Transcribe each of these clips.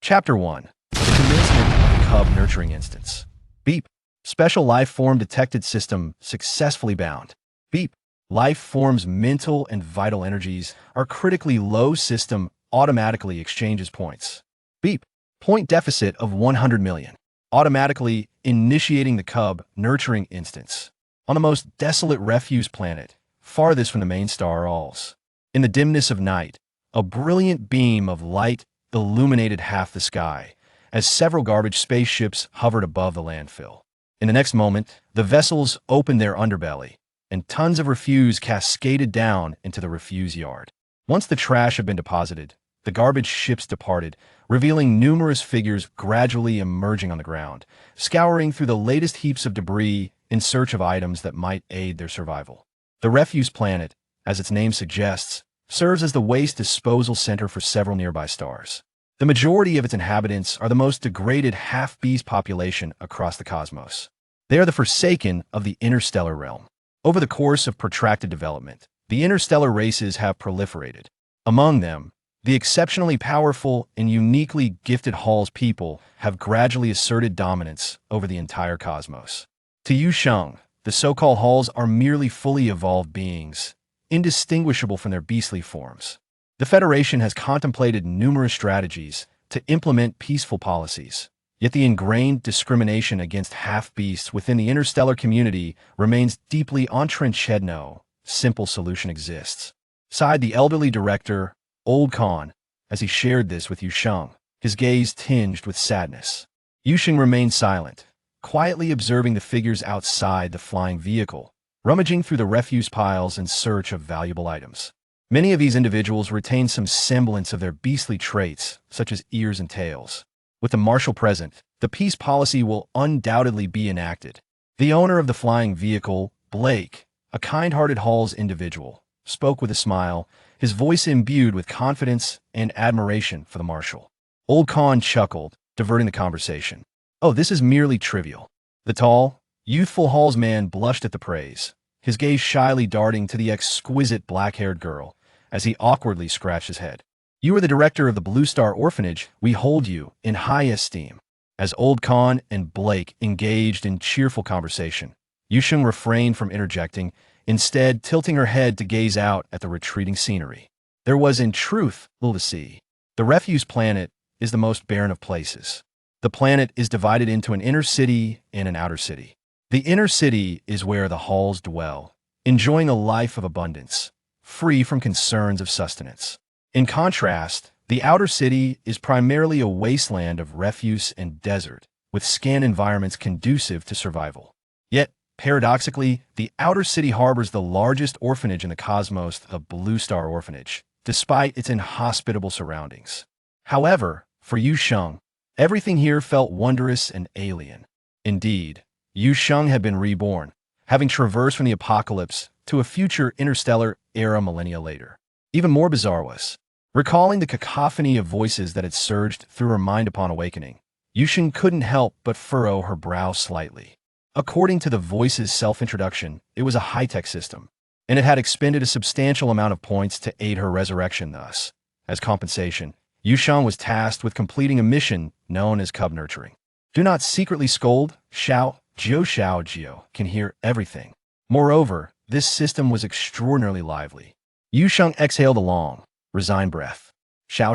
Chapter 1. The Commencement of the Cub Nurturing Instance. Beep. Special life form detected system successfully bound. Beep. Life form's mental and vital energies are critically low. System automatically exchanges points. Beep. Point deficit of 100 million. Automatically initiating the Cub Nurturing Instance. On the most desolate refuse planet, farthest from the main star Alls. In the dimness of night, a brilliant beam of light illuminated half the sky as several garbage spaceships hovered above the landfill. In the next moment, the vessels opened their underbelly, and tons of refuse cascaded down into the refuse yard. Once the trash had been deposited, the garbage ships departed, revealing numerous figures gradually emerging on the ground, scouring through the latest heaps of debris in search of items that might aid their survival. The refuse planet, as its name suggests, serves as the waste disposal center for several nearby stars. The majority of its inhabitants are the most degraded half-beast population across the cosmos. They are the forsaken of the interstellar realm. Over the course of protracted development, the interstellar races have proliferated. Among them, the exceptionally powerful and uniquely gifted Hall's people have gradually asserted dominance over the entire cosmos. To Yu Sheng, the so-called Halls are merely fully evolved beings, indistinguishable from their beastly forms. The Federation has contemplated numerous strategies to implement peaceful policies, yet the ingrained discrimination against half-beasts within the interstellar community remains deeply entrenched. No simple solution exists, sighed the elderly director, Old Khan, as he shared this with Yu Sheng, his gaze tinged with sadness. Yu Sheng remained silent, quietly observing the figures outside the flying vehicle, rummaging through the refuse piles in search of valuable items. Many of these individuals retain some semblance of their beastly traits, such as ears and tails. With the Marshal present, the peace policy will undoubtedly be enacted. The owner of the flying vehicle, Blake, a kind-hearted Hall's individual, spoke with a smile, his voice imbued with confidence and admiration for the Marshal. Old Khan chuckled, diverting the conversation. Oh, this is merely trivial. The tall, youthful Hall's man blushed at the praise, his gaze shyly darting to the exquisite black-haired girl, as he awkwardly scratched his head. You are the director of the Blue Star Orphanage. We hold you in high esteem. As Old Khan and Blake engaged in cheerful conversation, Yu Sheng refrained from interjecting, instead tilting her head to gaze out at the retreating scenery. There was, in truth, little to see. The refuse planet is the most barren of places. The planet is divided into an inner city and an outer city. The inner city is where the Halls dwell, enjoying a life of abundance, free from concerns of sustenance. In contrast, the outer city is primarily a wasteland of refuse and desert, with scant environments conducive to survival. Yet, paradoxically, the outer city harbors the largest orphanage in the cosmos, the Blue Star Orphanage, despite its inhospitable surroundings. However, for Yu Sheng, everything here felt wondrous and alien. Indeed, Yu Sheng had been reborn, having traversed from the apocalypse to a future interstellar era millennia later. Even more bizarre was, recalling the cacophony of voices that had surged through her mind upon awakening, Yu Sheng couldn't help but furrow her brow slightly. According to the voice's self-introduction, it was a high-tech system, and it had expended a substantial amount of points to aid her resurrection. Thus, as compensation, Yu Sheng was tasked with completing a mission known as Cub Nurturing. Do not secretly scold, shout, Xiao can hear everything. Moreover, this system was extraordinarily lively. Yu Sheng exhaled a long, resigned breath. Xiao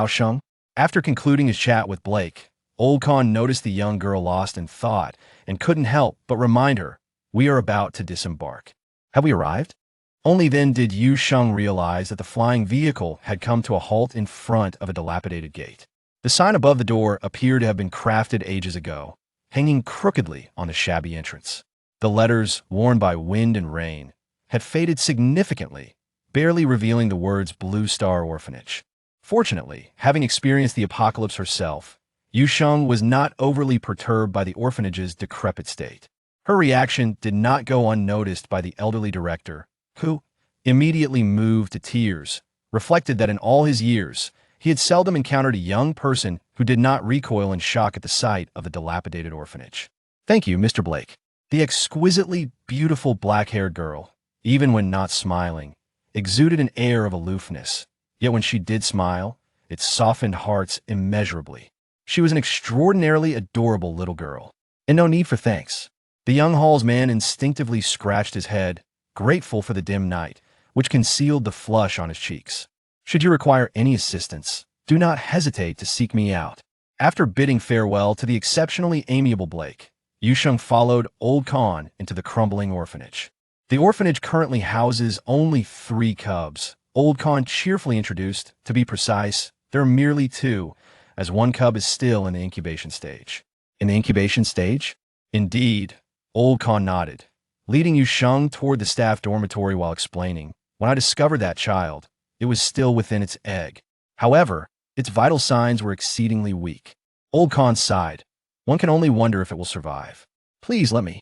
Sheng. After concluding his chat with Blake, Old Khan noticed the young girl lost in thought and couldn't help but remind her, we are about to disembark. Have we arrived? Only then did Yu Sheng realize that the flying vehicle had come to a halt in front of a dilapidated gate. The sign above the door appeared to have been crafted ages ago, hanging crookedly on the shabby entrance. The letters, worn by wind and rain, had faded significantly, barely revealing the words Blue Star Orphanage. Fortunately, having experienced the apocalypse herself, Yu Sheng was not overly perturbed by the orphanage's decrepit state. Her reaction did not go unnoticed by the elderly director, who, immediately moved to tears, reflected that in all his years, he had seldom encountered a young person who did not recoil in shock at the sight of the dilapidated orphanage. Thank you, Mr. Blake. The exquisitely beautiful black-haired girl, even when not smiling, exuded an air of aloofness, yet when she did smile, It softened hearts immeasurably. She was an extraordinarily adorable little girl, and no need for thanks. The young Hall's man instinctively scratched his head, grateful for the dim night, which concealed the flush on his cheeks. Should you require any assistance, do not hesitate to seek me out. After bidding farewell to the exceptionally amiable Blake, Yu Sheng followed Old Khan into the crumbling orphanage. The orphanage currently houses only 3 cubs. Old Khan cheerfully introduced. To be precise, there are merely 2, as 1 cub is still in the incubation stage. In the incubation stage? Indeed, Old Khan nodded, leading Yu Sheng toward the staff dormitory while explaining, when I discovered that child, it was still within its egg. However, its vital signs were exceedingly weak. Old Khan sighed. One can only wonder if it will survive. Please let me.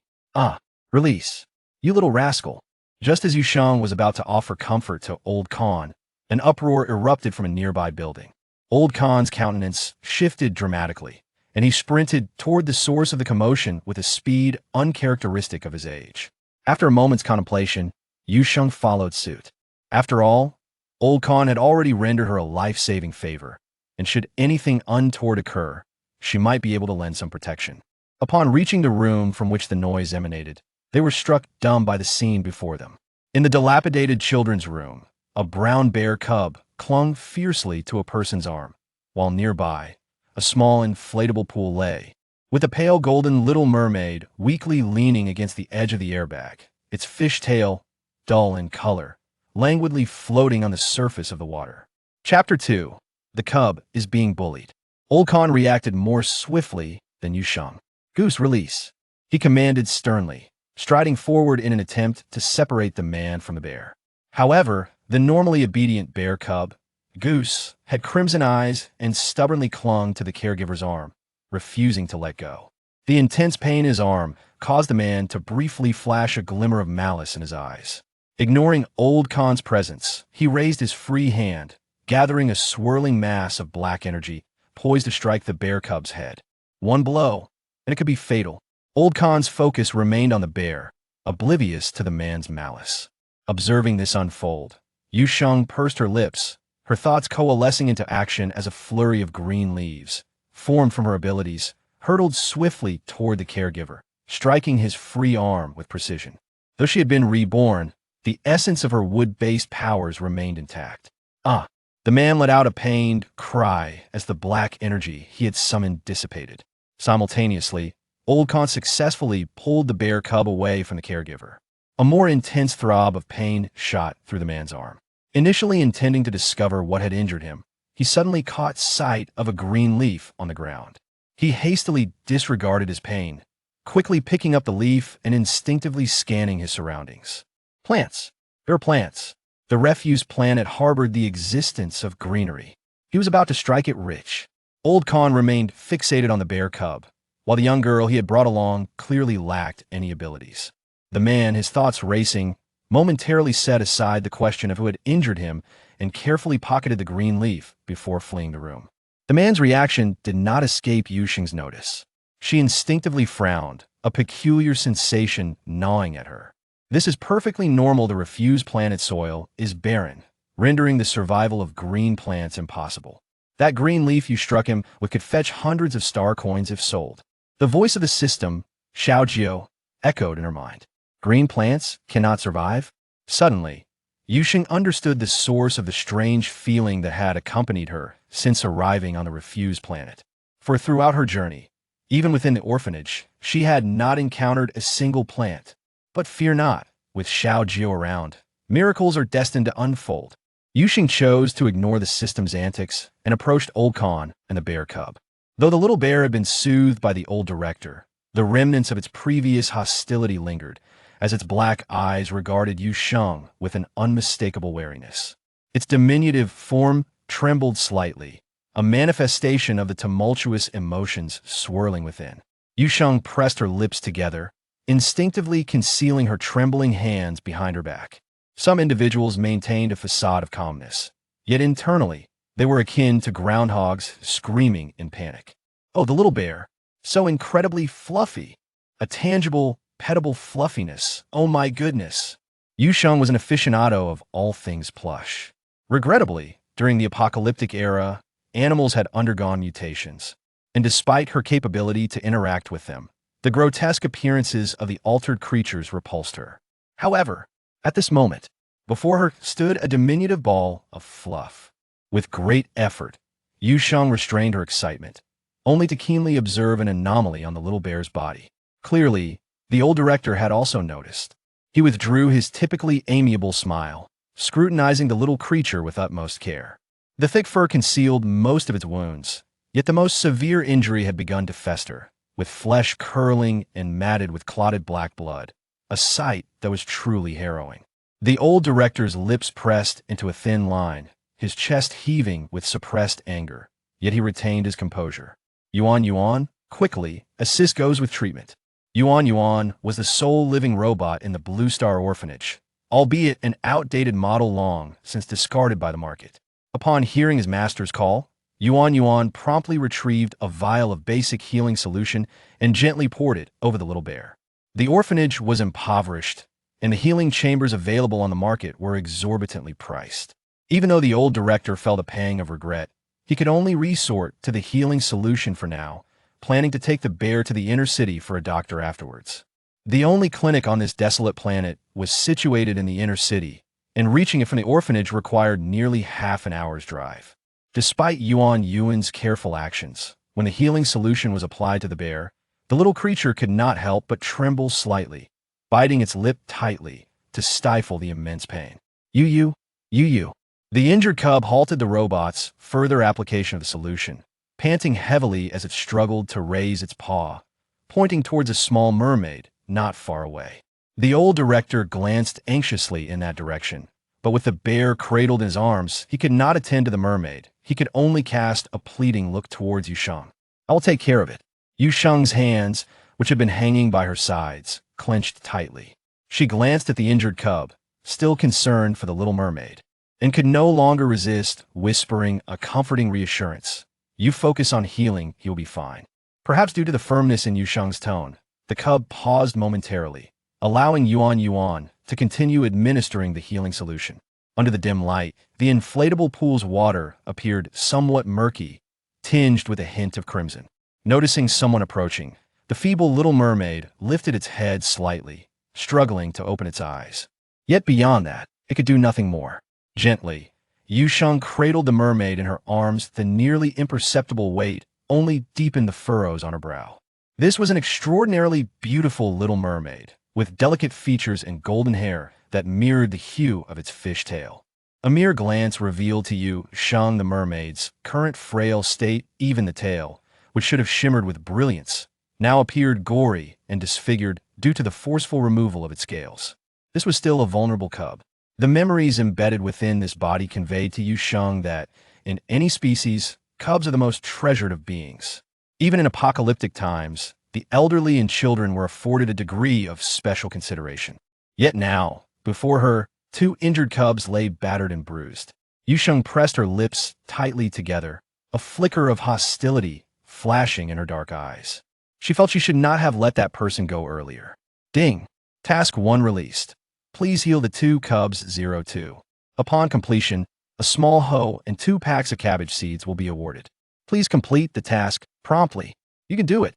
Release. You little rascal. Just as Yu Sheng was about to offer comfort to Old Khan, an uproar erupted from a nearby building. Old Khan's countenance shifted dramatically, and he sprinted toward the source of the commotion with a speed uncharacteristic of his age. After a moment's contemplation, Yu Sheng followed suit. After all, Old Khan had already rendered her a life-saving favor, and should anything untoward occur, she might be able to lend some protection. Upon reaching the room from which the noise emanated, they were struck dumb by the scene before them. In the dilapidated children's room, a brown bear cub clung fiercely to a person's arm, while nearby, a small inflatable pool lay, with a pale golden little mermaid weakly leaning against the edge of the airbag, its fish tail, dull in color, languidly floating on the surface of the water. Chapter 2. The cub is being bullied. Old Khan reacted more swiftly than Yu Sheng. Goose, release, he commanded sternly, striding forward in an attempt to separate the man from the bear. However, the normally obedient bear cub, Goose, had crimson eyes and stubbornly clung to the caregiver's arm, refusing to let go. The intense pain in his arm caused the man to briefly flash a glimmer of malice in his eyes. Ignoring Old Khan's presence, he raised his free hand, gathering a swirling mass of black energy, poised to strike the bear cub's head. One blow, and it could be fatal. Old Khan's focus remained on the bear, oblivious to the man's malice. Observing this unfold, Yu Sheng pursed her lips, her thoughts coalescing into action as a flurry of green leaves, formed from her abilities, hurtled swiftly toward the caregiver, striking his free arm with precision. Though she had been reborn, the essence of her wood-based powers remained intact. The man let out a pained cry as the black energy he had summoned dissipated. Simultaneously, Old Khan successfully pulled the bear cub away from the caregiver. A more intense throb of pain shot through the man's arm. Initially intending to discover what had injured him, he suddenly caught sight of a green leaf on the ground. He hastily disregarded his pain, quickly picking up the leaf and instinctively scanning his surroundings. Plants. There are plants. The refuse planet harbored the existence of greenery. He was about to strike it rich. Old Khan remained fixated on the bear cub, while the young girl he had brought along clearly lacked any abilities. The man, his thoughts racing, momentarily set aside the question of who had injured him and carefully pocketed the green leaf before fleeing the room. The man's reaction did not escape Yu Sheng's notice. She instinctively frowned, a peculiar sensation gnawing at her. This is perfectly normal. The refuse planet soil is barren, rendering the survival of green plants impossible. That green leaf you struck him with could fetch hundreds of star coins if sold. The voice of the system, Xiaojiu, echoed in her mind. Green plants cannot survive? Suddenly, Yu Sheng understood the source of the strange feeling that had accompanied her since arriving on the refuse planet. For throughout her journey, even within the orphanage, she had not encountered a single plant. But fear not, with Xiaojiu around, miracles are destined to unfold. Yu Sheng chose to ignore the system's antics and approached Old Khan and the bear cub. Though the little bear had been soothed by the old director, the remnants of its previous hostility lingered, as its black eyes regarded Yu Sheng with an unmistakable wariness. Its diminutive form trembled slightly, a manifestation of the tumultuous emotions swirling within. Yu Sheng pressed her lips together, instinctively concealing her trembling hands behind her back. Some individuals maintained a facade of calmness, yet internally, they were akin to groundhogs screaming in panic. Oh, the little bear, so incredibly fluffy, a tangible, petable fluffiness. Oh my goodness. Yu Sheng was an aficionado of all things plush. Regrettably, during the apocalyptic era, animals had undergone mutations, and despite her capability to interact with them, the grotesque appearances of the altered creatures repulsed her. However, at this moment, before her stood a diminutive ball of fluff. With great effort, Yu Sheng restrained her excitement, only to keenly observe an anomaly on the little bear's body. Clearly, the old director had also noticed. He withdrew his typically amiable smile, scrutinizing the little creature with utmost care. The thick fur concealed most of its wounds, yet the most severe injury had begun to fester, with flesh curling and matted with clotted black blood, a sight that was truly harrowing. The old director's lips pressed into a thin line, his chest heaving with suppressed anger, yet he retained his composure. Yuan, quickly, assist goes with treatment. Yuan was the sole living robot in the Blue Star orphanage, albeit an outdated model long since discarded by the market. Upon hearing his master's call, Yuan promptly retrieved a vial of basic healing solution and gently poured it over the little bear. The orphanage was impoverished, and the healing chambers available on the market were exorbitantly priced. Even though the old director felt a pang of regret, he could only resort to the healing solution for now, planning to take the bear to the inner city for a doctor afterwards. The only clinic on this desolate planet was situated in the inner city, and reaching it from the orphanage required nearly half an hour's drive. Despite Yuan's careful actions, when the healing solution was applied to the bear, the little creature could not help but tremble slightly, biting its lip tightly to stifle the immense pain. Yu. The injured cub halted the robot's further application of the solution, panting heavily as it struggled to raise its paw, pointing towards a small mermaid not far away. The old director glanced anxiously in that direction, but with the bear cradled in his arms, he could not attend to the mermaid. He could only cast a pleading look towards Yu Sheng. "I'll take care of it." Yu Sheng's hands, which had been hanging by her sides, clenched tightly. She glanced at the injured cub, still concerned for the little mermaid, and could no longer resist whispering a comforting reassurance. "You focus on healing, he'll be fine." Perhaps due to the firmness in Yu Sheng's tone, the cub paused momentarily, allowing Yuan to continue administering the healing solution. Under the dim light, the inflatable pool's water appeared somewhat murky, tinged with a hint of crimson. Noticing someone approaching, the feeble little mermaid lifted its head slightly, struggling to open its eyes. Yet beyond that, it could do nothing more. Gently, Yu Sheng cradled the mermaid in her arms. The nearly imperceptible weight only deepened the furrows on her brow. This was an extraordinarily beautiful little mermaid, with delicate features and golden hair that mirrored the hue of its fishtail. A mere glance revealed to Yu Sheng the mermaid's current frail state. Even the tail, which should have shimmered with brilliance, now appeared gory and disfigured due to the forceful removal of its scales. This was still a vulnerable cub. The memories embedded within this body conveyed to Yu Sheng that, in any species, cubs are the most treasured of beings. Even in apocalyptic times, the elderly and children were afforded a degree of special consideration. Yet now, before her, two injured cubs lay battered and bruised. Yu Sheng pressed her lips tightly together, a flicker of hostility flashing in her dark eyes. She felt she should not have let that person go earlier. Ding! Task 1 released. Please heal the 2 cubs 02. Upon completion, a small hoe and 2 packs of cabbage seeds will be awarded. Please complete the task promptly. You can do it.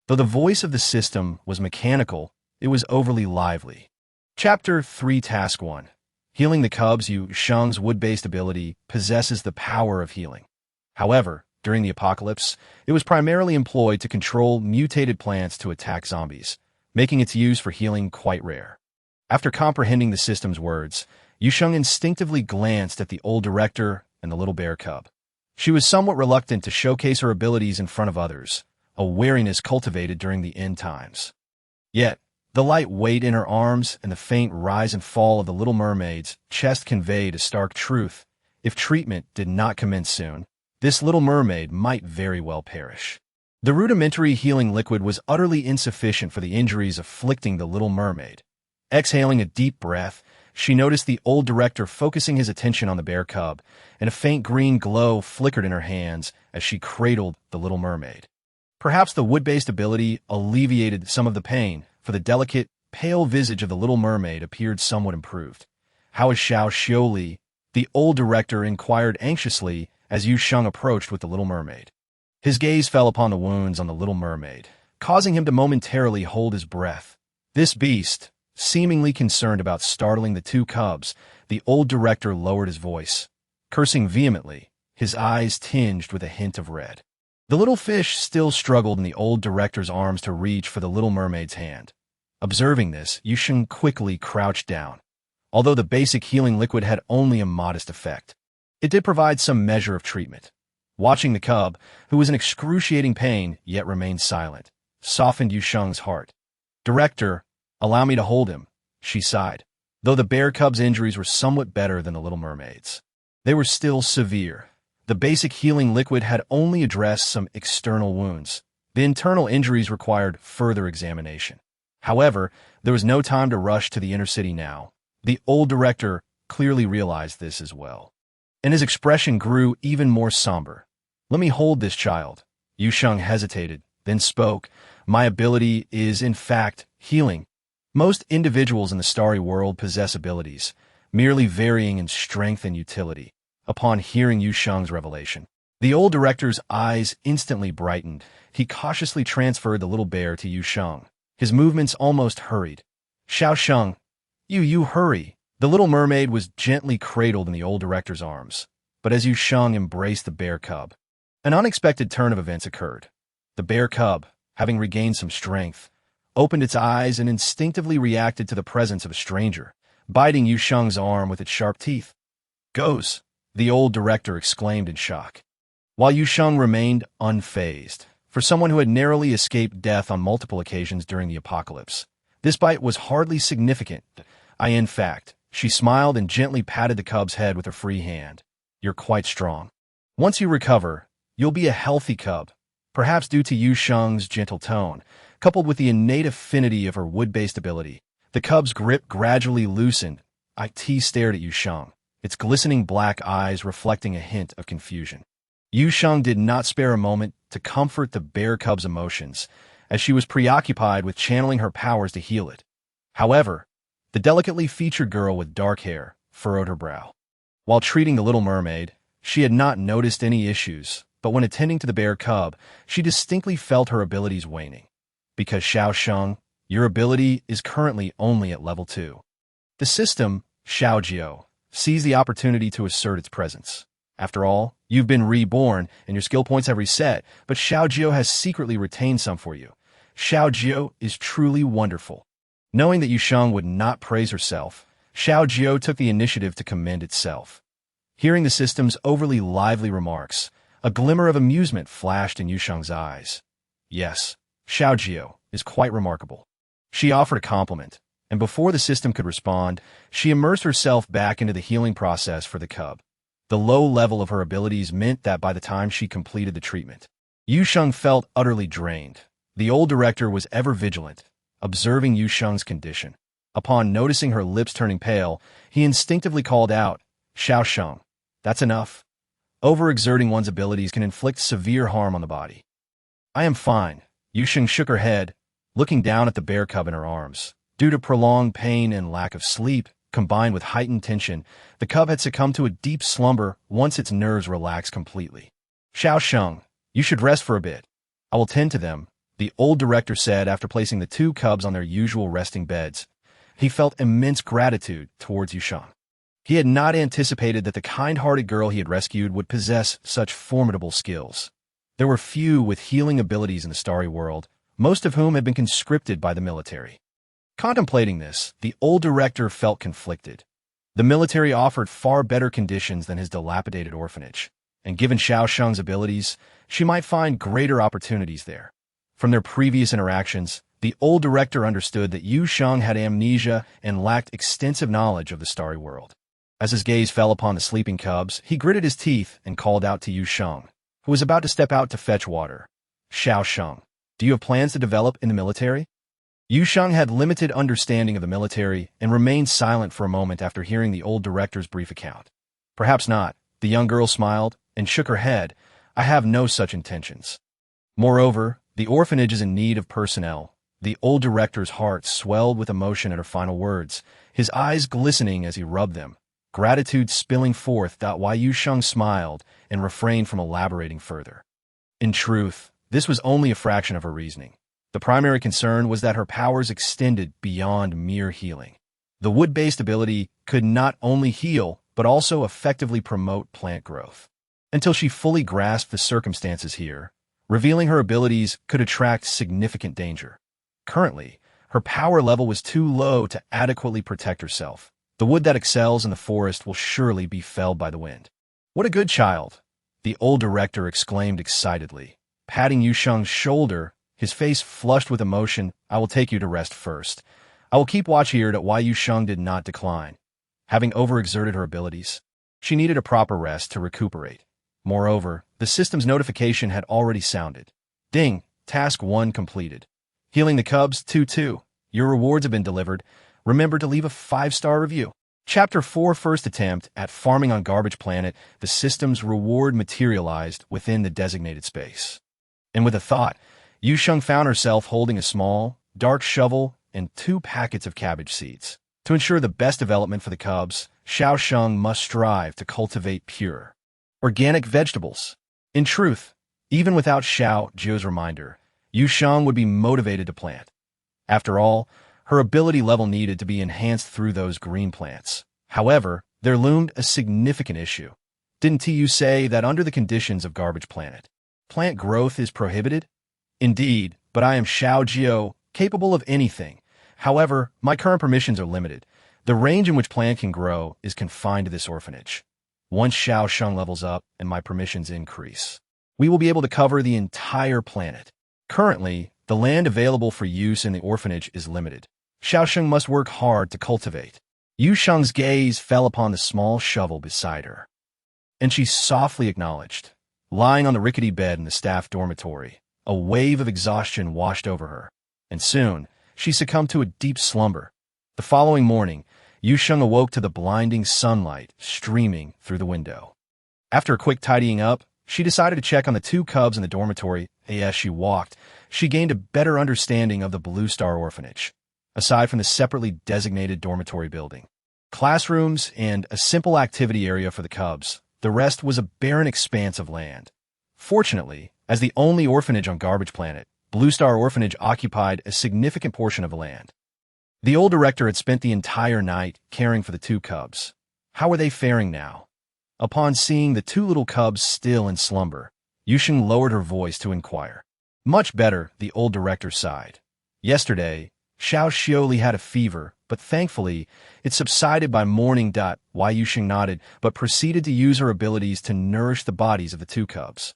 Though the voice of the system was mechanical, it was overly lively. Chapter 3 Task 1. Healing the cubs. Yu Sheng's wood-based ability possesses the power of healing. However, during the apocalypse, it was primarily employed to control mutated plants to attack zombies, making its use for healing quite rare. After comprehending the system's words, Yu Sheng instinctively glanced at the old director and the little bear cub. She was somewhat reluctant to showcase her abilities in front of others, a wariness cultivated during the end times. Yet, the light weight in her arms and the faint rise and fall of the little mermaid's chest conveyed a stark truth. If treatment did not commence soon, this little mermaid might very well perish. The rudimentary healing liquid was utterly insufficient for the injuries afflicting the little mermaid. Exhaling a deep breath, she noticed the old director focusing his attention on the bear cub, and a faint green glow flickered in her hands as she cradled the little mermaid. Perhaps the wood-based ability alleviated some of the pain, for the delicate, pale visage of the little mermaid appeared somewhat improved. "How is Xiao Xiuli?" the old director inquired anxiously as Yu Sheng approached with the little mermaid. His gaze fell upon the wounds on the little mermaid, causing him to momentarily hold his breath. This beast, seemingly concerned about startling the two cubs, the old director lowered his voice, cursing vehemently, his eyes tinged with a hint of red. The little fish still struggled in the old director's arms to reach for the little mermaid's hand. Observing this, Yu Sheng quickly crouched down. Although the basic healing liquid had only a modest effect, it did provide some measure of treatment. Watching the cub, who was in excruciating pain yet remained silent, softened Yu Sheng's heart. "Director, allow me to hold him," she sighed. Though the bear cub's injuries were somewhat better than the little mermaid's, they were still severe. The basic healing liquid had only addressed some external wounds. The internal injuries required further examination. However, there was no time to rush to the inner city now. The old director clearly realized this as well, and his expression grew even more somber. "Let me hold this child." Yu Sheng hesitated, then spoke. "My ability is, in fact, healing. Most individuals in the starry world possess abilities, merely varying in strength and utility." Upon hearing Yu Sheng's revelation, the old director's eyes instantly brightened. He cautiously transferred the little bear to Yu Sheng, his movements almost hurried. "Xiao Sheng, you hurry." The little mermaid was gently cradled in the old director's arms, but as Yu Sheng embraced the bear cub, an unexpected turn of events occurred. The bear cub, having regained some strength, opened its eyes and instinctively reacted to the presence of a stranger, biting Yu Sheng's arm with its sharp teeth. "Goes!" the old director exclaimed in shock, while Yu Sheng remained unfazed. For someone who had narrowly escaped death on multiple occasions during the apocalypse, this bite was hardly significant. In fact, she smiled and gently patted the cub's head with her free hand. "You're quite strong. Once you recover, you'll be a healthy cub." Perhaps due to Yu Sheng's gentle tone, coupled with the innate affinity of her wood-based ability, the cub's grip gradually loosened. It stared at Yu Sheng, its glistening black eyes reflecting a hint of confusion. Yu Sheng did not spare a moment to comfort the bear cub's emotions, as she was preoccupied with channeling her powers to heal it. However, the delicately featured girl with dark hair furrowed her brow. While treating the little mermaid, she had not noticed any issues, but when attending to the bear cub, she distinctly felt her abilities waning. "Because Xiao Sheng, your ability is currently only at level 2. The system, Xiaojiu, sees the opportunity to assert its presence. After all, you've been reborn and your skill points have reset, but Xiaojiu has secretly retained some for you. Xiaojiu is truly wonderful." Knowing that Yu Sheng would not praise herself, Xiaojiu took the initiative to commend itself. Hearing the system's overly lively remarks, a glimmer of amusement flashed in Yu Sheng's eyes. "Yes, Xiaojiu is quite remarkable." She offered a compliment, and before the system could respond, she immersed herself back into the healing process for the cub. The low level of her abilities meant that by the time she completed the treatment, Yu Sheng felt utterly drained. The old director was ever vigilant, observing Yu Sheng's condition. Upon noticing her lips turning pale, he instinctively called out, "Xiao Sheng, that's enough. Overexerting one's abilities can inflict severe harm on the body." "I am fine." Yu Sheng shook her head, looking down at the bear cub in her arms. Due to prolonged pain and lack of sleep, combined with heightened tension, the cub had succumbed to a deep slumber once its nerves relaxed completely. "Xiao Sheng, you should rest for a bit. I will tend to them," the old director said after placing the two cubs on their usual resting beds. He felt immense gratitude towards Yu Sheng. He had not anticipated that the kind-hearted girl he had rescued would possess such formidable skills. There were few with healing abilities in the starry world, most of whom had been conscripted by the military. Contemplating this, the old director felt conflicted. The military offered far better conditions than his dilapidated orphanage, and given Xiao Sheng's abilities, she might find greater opportunities there. From their previous interactions, the old director understood that Yu Sheng had amnesia and lacked extensive knowledge of the starry world. As his gaze fell upon the sleeping cubs, he gritted his teeth and called out to Yu Sheng, who was about to step out to fetch water. "Xiao Sheng, do you have plans to develop in the military?" Yu Sheng had limited understanding of the military and remained silent for a moment after hearing the old director's brief account. "Perhaps not." The young girl smiled and shook her head. "I have no such intentions. Moreover, the orphanage is in need of personnel." The old director's heart swelled with emotion at her final words, his eyes glistening as he rubbed them. gratitude spilling forth. While Yu Sheng smiled and refrained from elaborating further. In truth, this was only a fraction of her reasoning. The primary concern was that her powers extended beyond mere healing. The wood-based ability could not only heal, but also effectively promote plant growth. Until she fully grasped the circumstances here, revealing her abilities could attract significant danger. Currently, her power level was too low to adequately protect herself. The wood that excels in the forest will surely be felled by the wind. What a good child, the old director exclaimed excitedly. Patting Yu Sheng's shoulder, his face flushed with emotion. I will take you to rest first. I will keep watch here. Why Yu Sheng did not decline. Having overexerted her abilities, she needed a proper rest to recuperate. Moreover, the system's notification had already sounded. Ding, task 1 completed. Healing the cubs, 2-2. Your rewards have been delivered. Remember to leave a 5-star review. Chapter 4 First attempt at farming on Garbage Planet. The system's reward materialized within the designated space. And with a thought, Yu Sheng found herself holding a small, dark shovel and 2 packets of cabbage seeds. To ensure the best development for the cubs, Xiao Sheng must strive to cultivate pure, organic vegetables. In truth, even without Xiao Zhe's reminder, Yu Sheng would be motivated to plant. After all, her ability level needed to be enhanced through those green plants. However, there loomed a significant issue. Didn't TU say that under the conditions of Garbage Planet, plant growth is prohibited? Indeed, but I am Xiao Zheo, capable of anything. However, my current permissions are limited. The range in which plant can grow is confined to this orphanage. Once Xiao Sheng levels up and my permissions increase, we will be able to cover the entire planet. Currently, the land available for use in the orphanage is limited. Xiao Sheng must work hard to cultivate. Yu Sheng's gaze fell upon the small shovel beside her, and she softly acknowledged. Lying on the rickety bed in the staff dormitory, a wave of exhaustion washed over her, and soon she succumbed to a deep slumber. The following morning, Yu Sheng awoke to the blinding sunlight streaming through the window. After a quick tidying up, she decided to check on the 2 cubs in the dormitory. As she walked, she gained a better understanding of the Blue Star Orphanage. Aside from the separately designated dormitory building, classrooms, and a simple activity area for the cubs, the rest was a barren expanse of land. Fortunately, as the only orphanage on Garbage Planet, Blue Star Orphanage occupied a significant portion of the land. The old director had spent the entire night caring for the 2 cubs. How were they faring now? Upon seeing the 2 little cubs still in slumber, Yu Sheng lowered her voice to inquire. Much better, the old director sighed. Yesterday, Xiao Xioli had a fever, but thankfully, it subsided by morning. Why Yu Sheng nodded, but proceeded to use her abilities to nourish the bodies of the 2 cubs.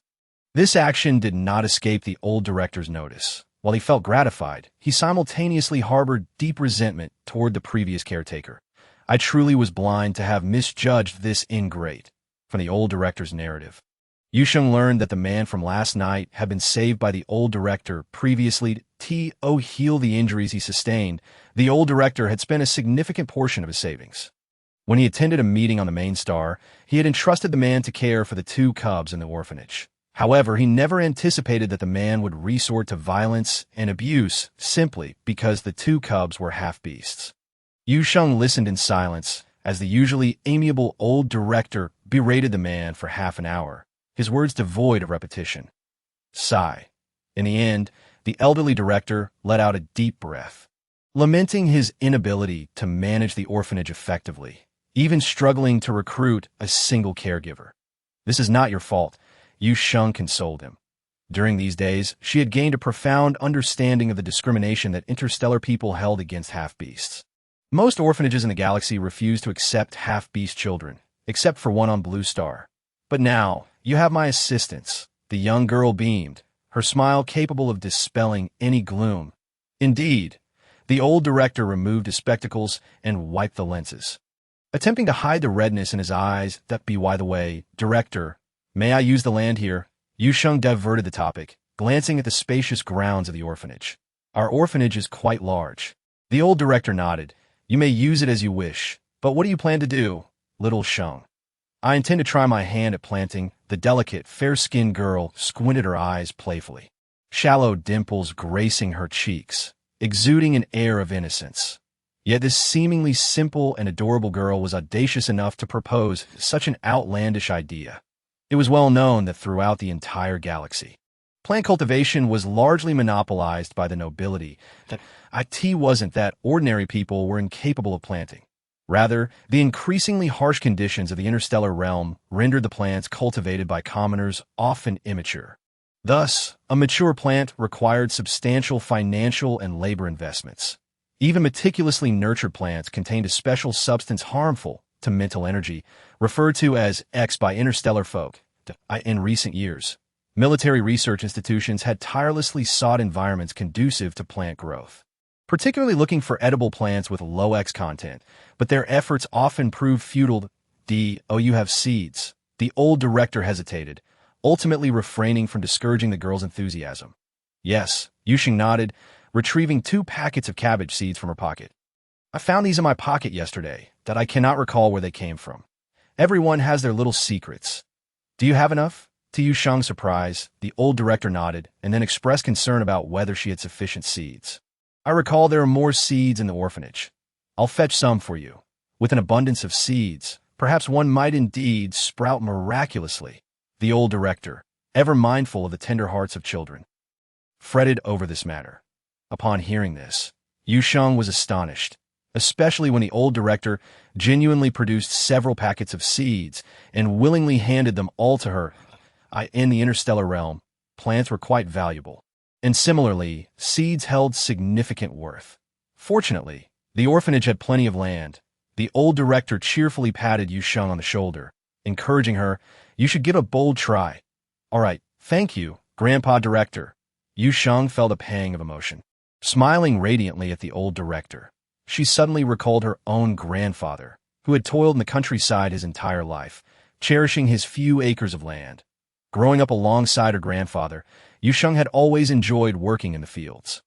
This action did not escape the old director's notice. While he felt gratified, he simultaneously harbored deep resentment toward the previous caretaker. I truly was blind to have misjudged this ingrate. From the old director's narrative, Yu Sheng learned that the man from last night had been saved by the old director previously to heal the injuries he sustained. The old director had spent a significant portion of his savings. When he attended a meeting on the main star, he had entrusted the man to care for the 2 cubs in the orphanage. However, he never anticipated that the man would resort to violence and abuse simply because the 2 cubs were half-beasts. Yu Sheng listened in silence as the usually amiable old director berated the man for half an hour, his words devoid of repetition. Sigh. In the end, the elderly director let out a deep breath, lamenting his inability to manage the orphanage effectively, even struggling to recruit a single caregiver. This is not your fault, Yu Sheng consoled him. During these days, she had gained a profound understanding of the discrimination that interstellar people held against half-beasts. Most orphanages in the galaxy refuse to accept half-beast children, except for one on Blue Star. But now, you have my assistance. The young girl beamed, her smile capable of dispelling any gloom. Indeed, the old director removed his spectacles and wiped the lenses, attempting to hide the redness in his eyes. By the way, director, may I use the land here? Yu Sheng diverted the topic, glancing at the spacious grounds of the orphanage. Our orphanage is quite large. The old director nodded. You may use it as you wish, but what do you plan to do, little Sheng? I intend to try my hand at planting. The delicate, fair-skinned girl squinted her eyes playfully, shallow dimples gracing her cheeks, exuding an air of innocence. Yet this seemingly simple and adorable girl was audacious enough to propose such an outlandish idea. It was well known that throughout the entire galaxy, plant cultivation was largely monopolized by the nobility, that it wasn't that ordinary people were incapable of planting. Rather, the increasingly harsh conditions of the interstellar realm rendered the plants cultivated by commoners often immature. Thus, a mature plant required substantial financial and labor investments. Even meticulously nurtured plants contained a special substance harmful to mental energy, referred to as X by interstellar folk. In recent years, military research institutions had tirelessly sought environments conducive to plant growth, particularly looking for edible plants with low X content, but their efforts often proved futile. You have seeds. The old director hesitated, ultimately refraining from discouraging the girl's enthusiasm. Yes, Yu Sheng nodded, retrieving 2 packets of cabbage seeds from her pocket. I found these in my pocket yesterday, that I cannot recall where they came from. Everyone has their little secrets. Do you have enough? To Yu Sheng's surprise, the old director nodded and then expressed concern about whether she had sufficient seeds. I recall there are more seeds in the orphanage. I'll fetch some for you. With an abundance of seeds, perhaps one might indeed sprout miraculously. The old director, ever mindful of the tender hearts of children, fretted over this matter. Upon hearing this, Yu Sheng was astonished, especially when the old director genuinely produced several packets of seeds and willingly handed them all to her. In the interstellar realm, plants were quite valuable, and similarly, seeds held significant worth. Fortunately, the orphanage had plenty of land. The old director cheerfully patted Yu Sheng on the shoulder, encouraging her, "You should give a bold try." "All right, thank you, Grandpa Director." Yu Sheng felt a pang of emotion. Smiling radiantly at the old director, she suddenly recalled her own grandfather, who had toiled in the countryside his entire life, cherishing his few acres of land. Growing up alongside her grandfather, Yu Sheng had always enjoyed working in the fields.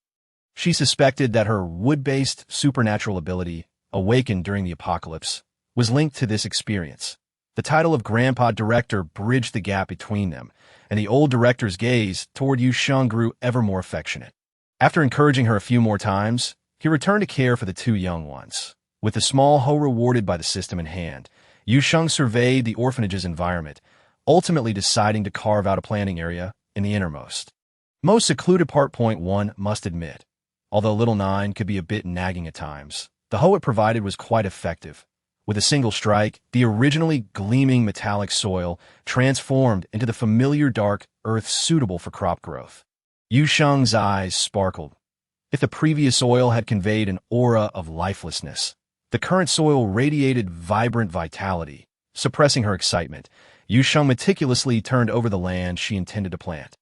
She suspected that her wood-based supernatural ability, awakened during the apocalypse, was linked to this experience. The title of Grandpa Director bridged the gap between them, and the old director's gaze toward Yu Sheng grew ever more affectionate. After encouraging her a few more times, he returned to care for the 2 young ones. With the small hoe rewarded by the system in hand, Yu Sheng surveyed the orphanage's environment, ultimately deciding to carve out a planting area in the innermost, most secluded part. One must admit, although Little Nine could be a bit nagging at times, the hoe it provided was quite effective. With a single strike, the originally gleaming metallic soil transformed into the familiar dark earth suitable for crop growth. Yu Sheng's eyes sparkled. If the previous oil had conveyed an aura of lifelessness, the current soil radiated vibrant vitality. Suppressing her excitement, Yu Sheng meticulously turned over the land she intended to plant,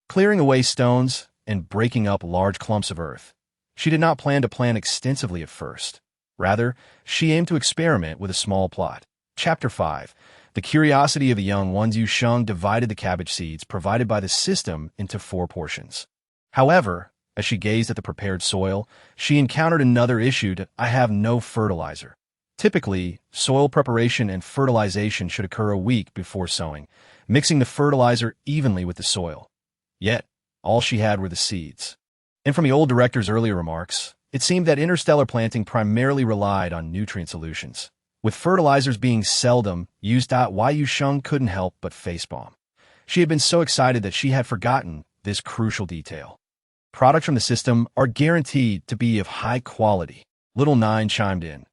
clearing away stones and breaking up large clumps of earth. She did not plan to plant extensively at first. Rather, she aimed to experiment with a small plot. Chapter 5. The curiosity of the young ones. Yu Sheng divided the cabbage seeds provided by the system into 4 portions. However, as she gazed at the prepared soil, she encountered another issue. I have no fertilizer. Typically, soil preparation and fertilization should occur a week before sowing, mixing the fertilizer evenly with the soil. Yet, all she had were the seeds. And from the old director's earlier remarks, it seemed that interstellar planting primarily relied on nutrient solutions, with fertilizers being seldom used. Yu Sheng couldn't help but facepalm. She had been so excited that she had forgotten this crucial detail. Products from the system are guaranteed to be of high quality. Little Nine chimed in.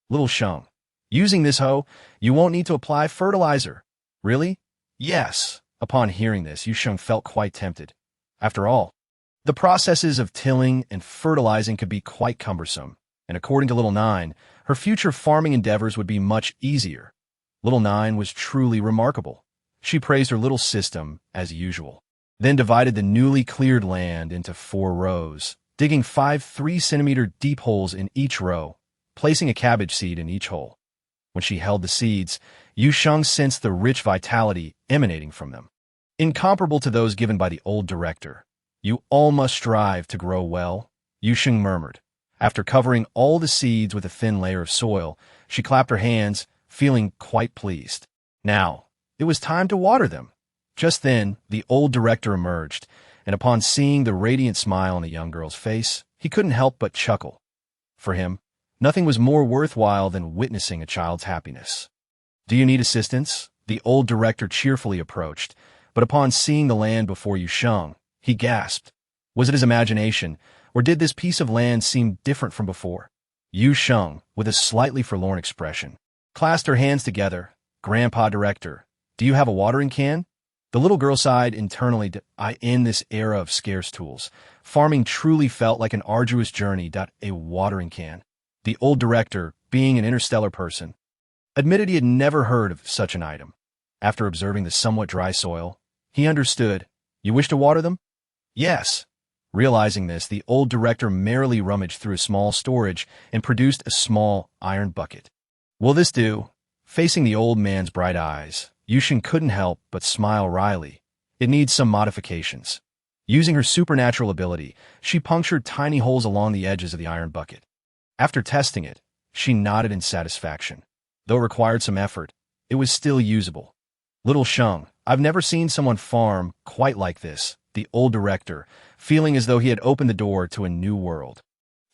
Little Sheng, using this hoe, you won't need to apply fertilizer. Really? Yes. Upon hearing this, Yu Sheng felt quite tempted. After all, the processes of tilling and fertilizing could be quite cumbersome, and according to Little Nine, her future farming endeavors would be much easier. Little Nine was truly remarkable. She praised her little system, as usual, then divided the newly cleared land into 4 rows, digging 5 3-centimeter deep holes in each row, placing a cabbage seed in each hole. When she held the seeds, Yu Sheng sensed the rich vitality emanating from them, incomparable to those given by the old director. You all must strive to grow well, Yu Sheng murmured. After covering all the seeds with a thin layer of soil, she clapped her hands, feeling quite pleased. Now, it was time to water them. Just then, the old director emerged, and upon seeing the radiant smile on the young girl's face, he couldn't help but chuckle. For him, Nothing was more worthwhile than witnessing a child's happiness. "Do you need assistance?" the old director cheerfully approached, but upon seeing the land before Yu Sheng, he gasped. Was it his imagination, or did this piece of land seem different from before? Yu Sheng, with a slightly forlorn expression, clasped her hands together. "Grandpa Director, do you have a watering can?" The little girl sighed internally. In this era of scarce tools, farming truly felt like an arduous journey. A watering can. The old director, being an interstellar person, admitted he had never heard of such an item. After observing the somewhat dry soil, he understood. "You wish to water them?" "Yes." Realizing this, the old director merrily rummaged through a small storage and produced a small iron bucket. "Will this do?" Facing the old man's bright eyes, Yu Sheng couldn't help but smile wryly. "It needs some modifications." Using her supernatural ability, she punctured tiny holes along the edges of the iron bucket. After testing it, she nodded in satisfaction. Though it required some effort, it was still usable. "Little Sheng, I've never seen someone farm quite like this," the old director, feeling as though he had opened the door to a new world,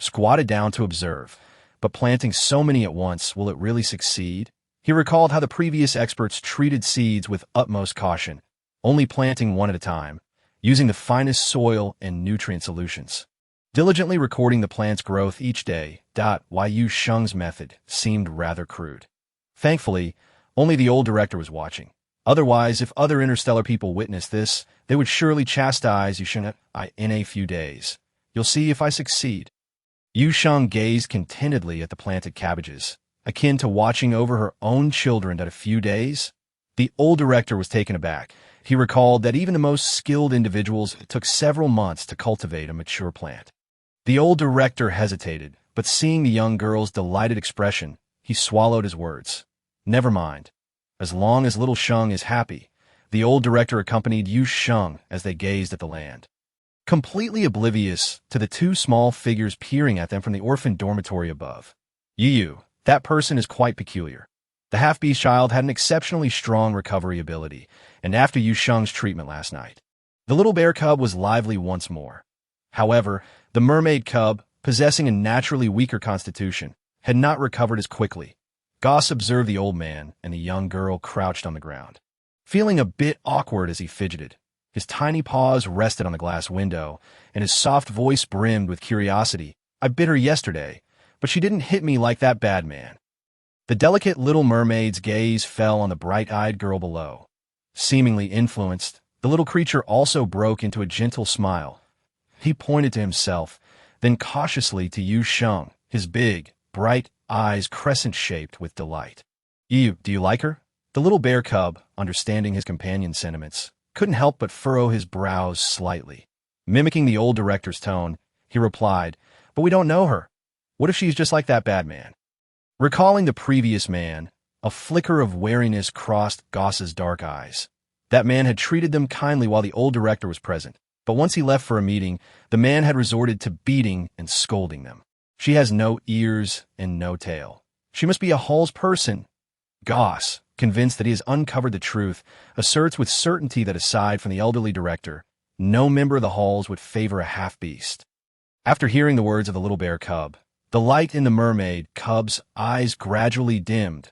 squatted down to observe. But planting so many at once, will it really succeed? He recalled how the previous experts treated seeds with utmost caution, only planting one at a time, using the finest soil and nutrient solutions, diligently recording the plant's growth each day. Why Yu Sheng's method seemed rather crude. Thankfully, only the old director was watching. Otherwise, if other interstellar people witnessed this, they would surely chastise Yu Sheng. In a few days, you'll see if I succeed." Yu Sheng gazed contentedly at the planted cabbages, akin to watching over her own children. At a few days, the old director was taken aback. He recalled that even the most skilled individuals took several months to cultivate a mature plant. The old director hesitated, but seeing the young girl's delighted expression, he swallowed his words. "Never mind. As long as little Sheng is happy." The old director accompanied Yu Sheng as they gazed at the land, completely oblivious to the two small figures peering at them from the orphan dormitory above. "Yu, that person is quite peculiar." The half-beast child had an exceptionally strong recovery ability, and after Yu Sheng's treatment last night, the little bear cub was lively once more. However, the mermaid cub, possessing a naturally weaker constitution, had not recovered as quickly. Goss observed the old man and the young girl crouched on the ground, feeling a bit awkward as he fidgeted. His tiny paws rested on the glass window, and his soft voice brimmed with curiosity. "I bit her yesterday, but she didn't hit me like that bad man." The delicate little mermaid's gaze fell on the bright-eyed girl below. Seemingly influenced, the little creature also broke into a gentle smile. He pointed to himself, then cautiously to Yu Sheng, his big, bright eyes crescent-shaped with delight. "Yu, do you like her?" The little bear cub, understanding his companion's sentiments, couldn't help but furrow his brows slightly. Mimicking the old director's tone, he replied, "But we don't know her. What if she's just like that bad man?" Recalling the previous man, a flicker of wariness crossed Goss's dark eyes. That man had treated them kindly while the old director was present, but once he left for a meeting, the man had resorted to beating and scolding them. "She has no ears and no tail. She must be a Hall's person." Goss, convinced that he has uncovered the truth, asserts with certainty that aside from the elderly director, no member of the Halls would favor a half-beast. After hearing the words of the little bear cub, the light in the mermaid cub's eyes gradually dimmed.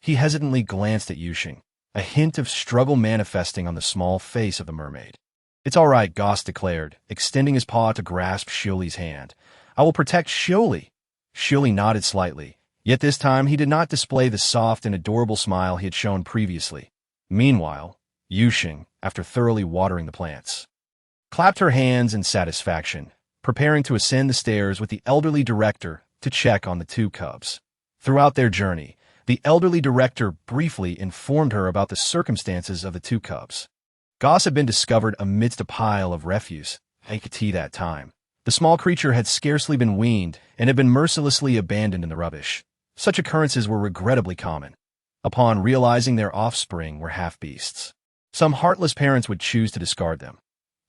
He hesitantly glanced at Yu Sheng, a hint of struggle manifesting on the small face of the mermaid. "It's all right," Goss declared, extending his paw to grasp Shioli's hand. "I will protect Shioli." Shioli nodded slightly, yet this time he did not display the soft and adorable smile he had shown previously. Meanwhile, Yu Sheng, after thoroughly watering the plants, clapped her hands in satisfaction, preparing to ascend the stairs with the elderly director to check on the two cubs. Throughout their journey, the elderly director briefly informed her about the circumstances of the two cubs. Goss had been discovered amidst a pile of refuse. That time, the small creature had scarcely been weaned and had been mercilessly abandoned in the rubbish. Such occurrences were regrettably common. Upon realizing their offspring were half-beasts, some heartless parents would choose to discard them.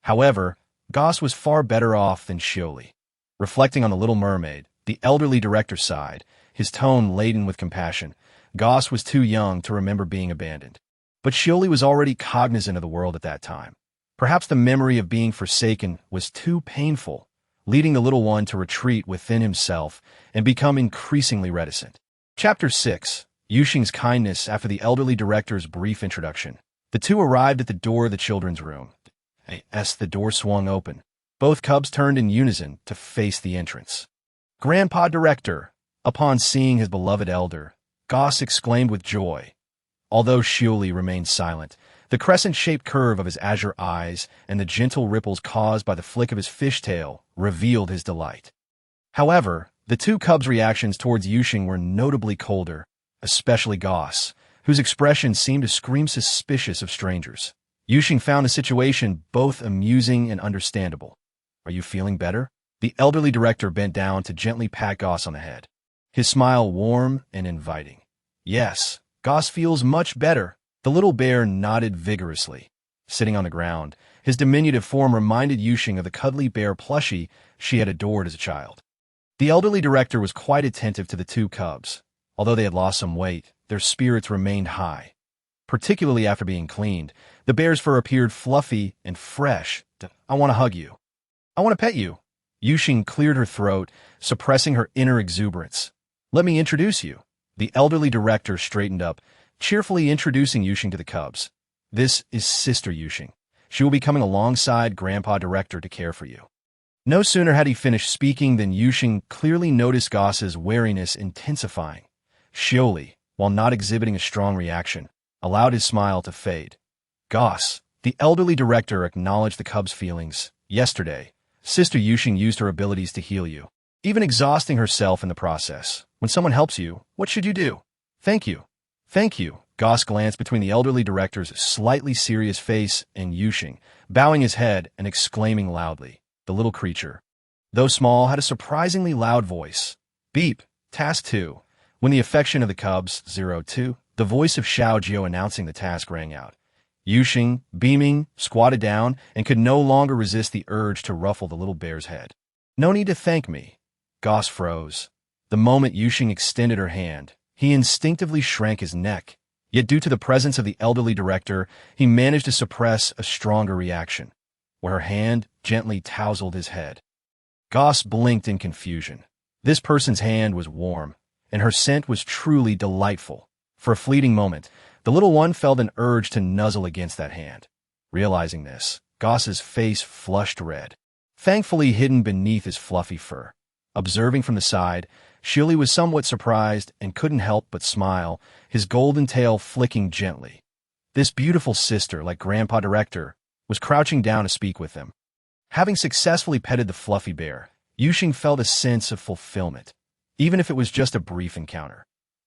However, Goss was far better off than Shioli. Reflecting on the little mermaid, the elderly director sighed, his tone laden with compassion. Goss was too young to remember being abandoned, but Shioli was already cognizant of the world at that time. Perhaps the memory of being forsaken was too painful, leading the little one to retreat within himself and become increasingly reticent. Chapter 6. Yu Sheng's kindness after the elderly director's brief introduction. The two arrived at the door of the children's room. As the door swung open, both cubs turned in unison to face the entrance. "Grandpa Director!" Upon seeing his beloved elder, Goss exclaimed with joy. Although Xiuli remained silent, the crescent-shaped curve of his azure eyes and the gentle ripples caused by the flick of his fishtail revealed his delight. However, the two cubs' reactions towards Yu Sheng were notably colder, especially Goss, whose expression seemed to scream suspicious of strangers. Yu Sheng found the situation both amusing and understandable. "Are you feeling better?" The elderly director bent down to gently pat Goss on the head, his smile warm and inviting. "Yes, Goss feels much better." The little bear nodded vigorously. Sitting on the ground, his diminutive form reminded Yu Sheng of the cuddly bear plushie she had adored as a child. The elderly director was quite attentive to the two cubs. Although they had lost some weight, their spirits remained high. Particularly after being cleaned, the bear's fur appeared fluffy and fresh. "I want to hug you. I want to pet you." Yu Sheng cleared her throat, suppressing her inner exuberance. "Let me introduce you." The elderly director straightened up, cheerfully introducing Yu Sheng to the cubs. "This is Sister Yu Sheng. She will be coming alongside Grandpa Director to care for you." No sooner had he finished speaking than Yu Sheng clearly noticed Goss's wariness intensifying. Xiuli, while not exhibiting a strong reaction, allowed his smile to fade. "Goss," the elderly director acknowledged the cub's feelings. "Yesterday, Sister Yu Sheng used her abilities to heal you, even exhausting herself in the process. When someone helps you, what should you do?" "Thank you. Thank you." Goss glanced between the elderly director's slightly serious face and Yu Sheng, bowing his head and exclaiming loudly. The little creature, though small, had a surprisingly loud voice. "Beep, task 2. When the affection of the cubs, 02, the voice of Xiao Jiu announcing the task rang out. Yu Sheng, beaming, squatted down and could no longer resist the urge to ruffle the little bear's head. "No need to thank me." Goss froze. The moment Yu Sheng extended her hand, he instinctively shrank his neck. Yet due to the presence of the elderly director, he managed to suppress a stronger reaction, where her hand gently tousled his head. Goss blinked in confusion. This person's hand was warm, and her scent was truly delightful. For a fleeting moment, the little one felt an urge to nuzzle against that hand. Realizing this, Goss's face flushed red, thankfully hidden beneath his fluffy fur. Observing from the side, Xiuli was somewhat surprised and couldn't help but smile, his golden tail flicking gently. This beautiful sister, like Grandpa Director, was crouching down to speak with them. Having successfully petted the fluffy bear, Yu Sheng felt a sense of fulfillment, even if it was just a brief encounter.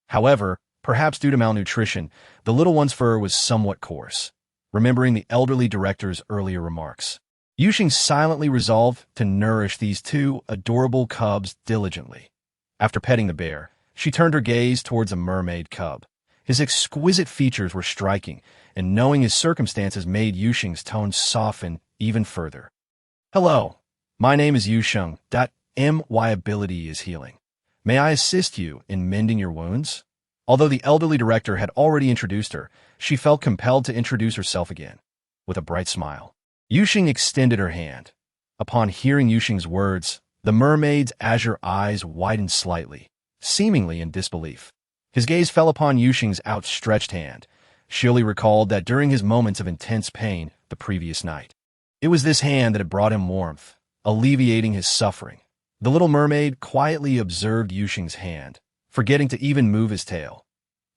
However, perhaps due to malnutrition, the little one's fur was somewhat coarse. Remembering the elderly director's earlier remarks, Yu Sheng silently resolved to nourish these two adorable cubs diligently. After petting the bear, she turned her gaze towards a mermaid cub. His exquisite features were striking, and knowing his circumstances made Yu Sheng's tone soften even further. "Hello, my name is Yu Sheng. My ability is healing. May I assist you in mending your wounds?" Although the elderly director had already introduced her, she felt compelled to introduce herself again. With a bright smile, Yu Sheng extended her hand. Upon hearing Yu Sheng's words, the mermaid's azure eyes widened slightly, seemingly in disbelief. His gaze fell upon Yu Sheng's outstretched hand. Xiuli recalled that during his moments of intense pain the previous night, it was this hand that had brought him warmth, alleviating his suffering. The little mermaid quietly observed Yu Sheng's hand, forgetting to even move his tail.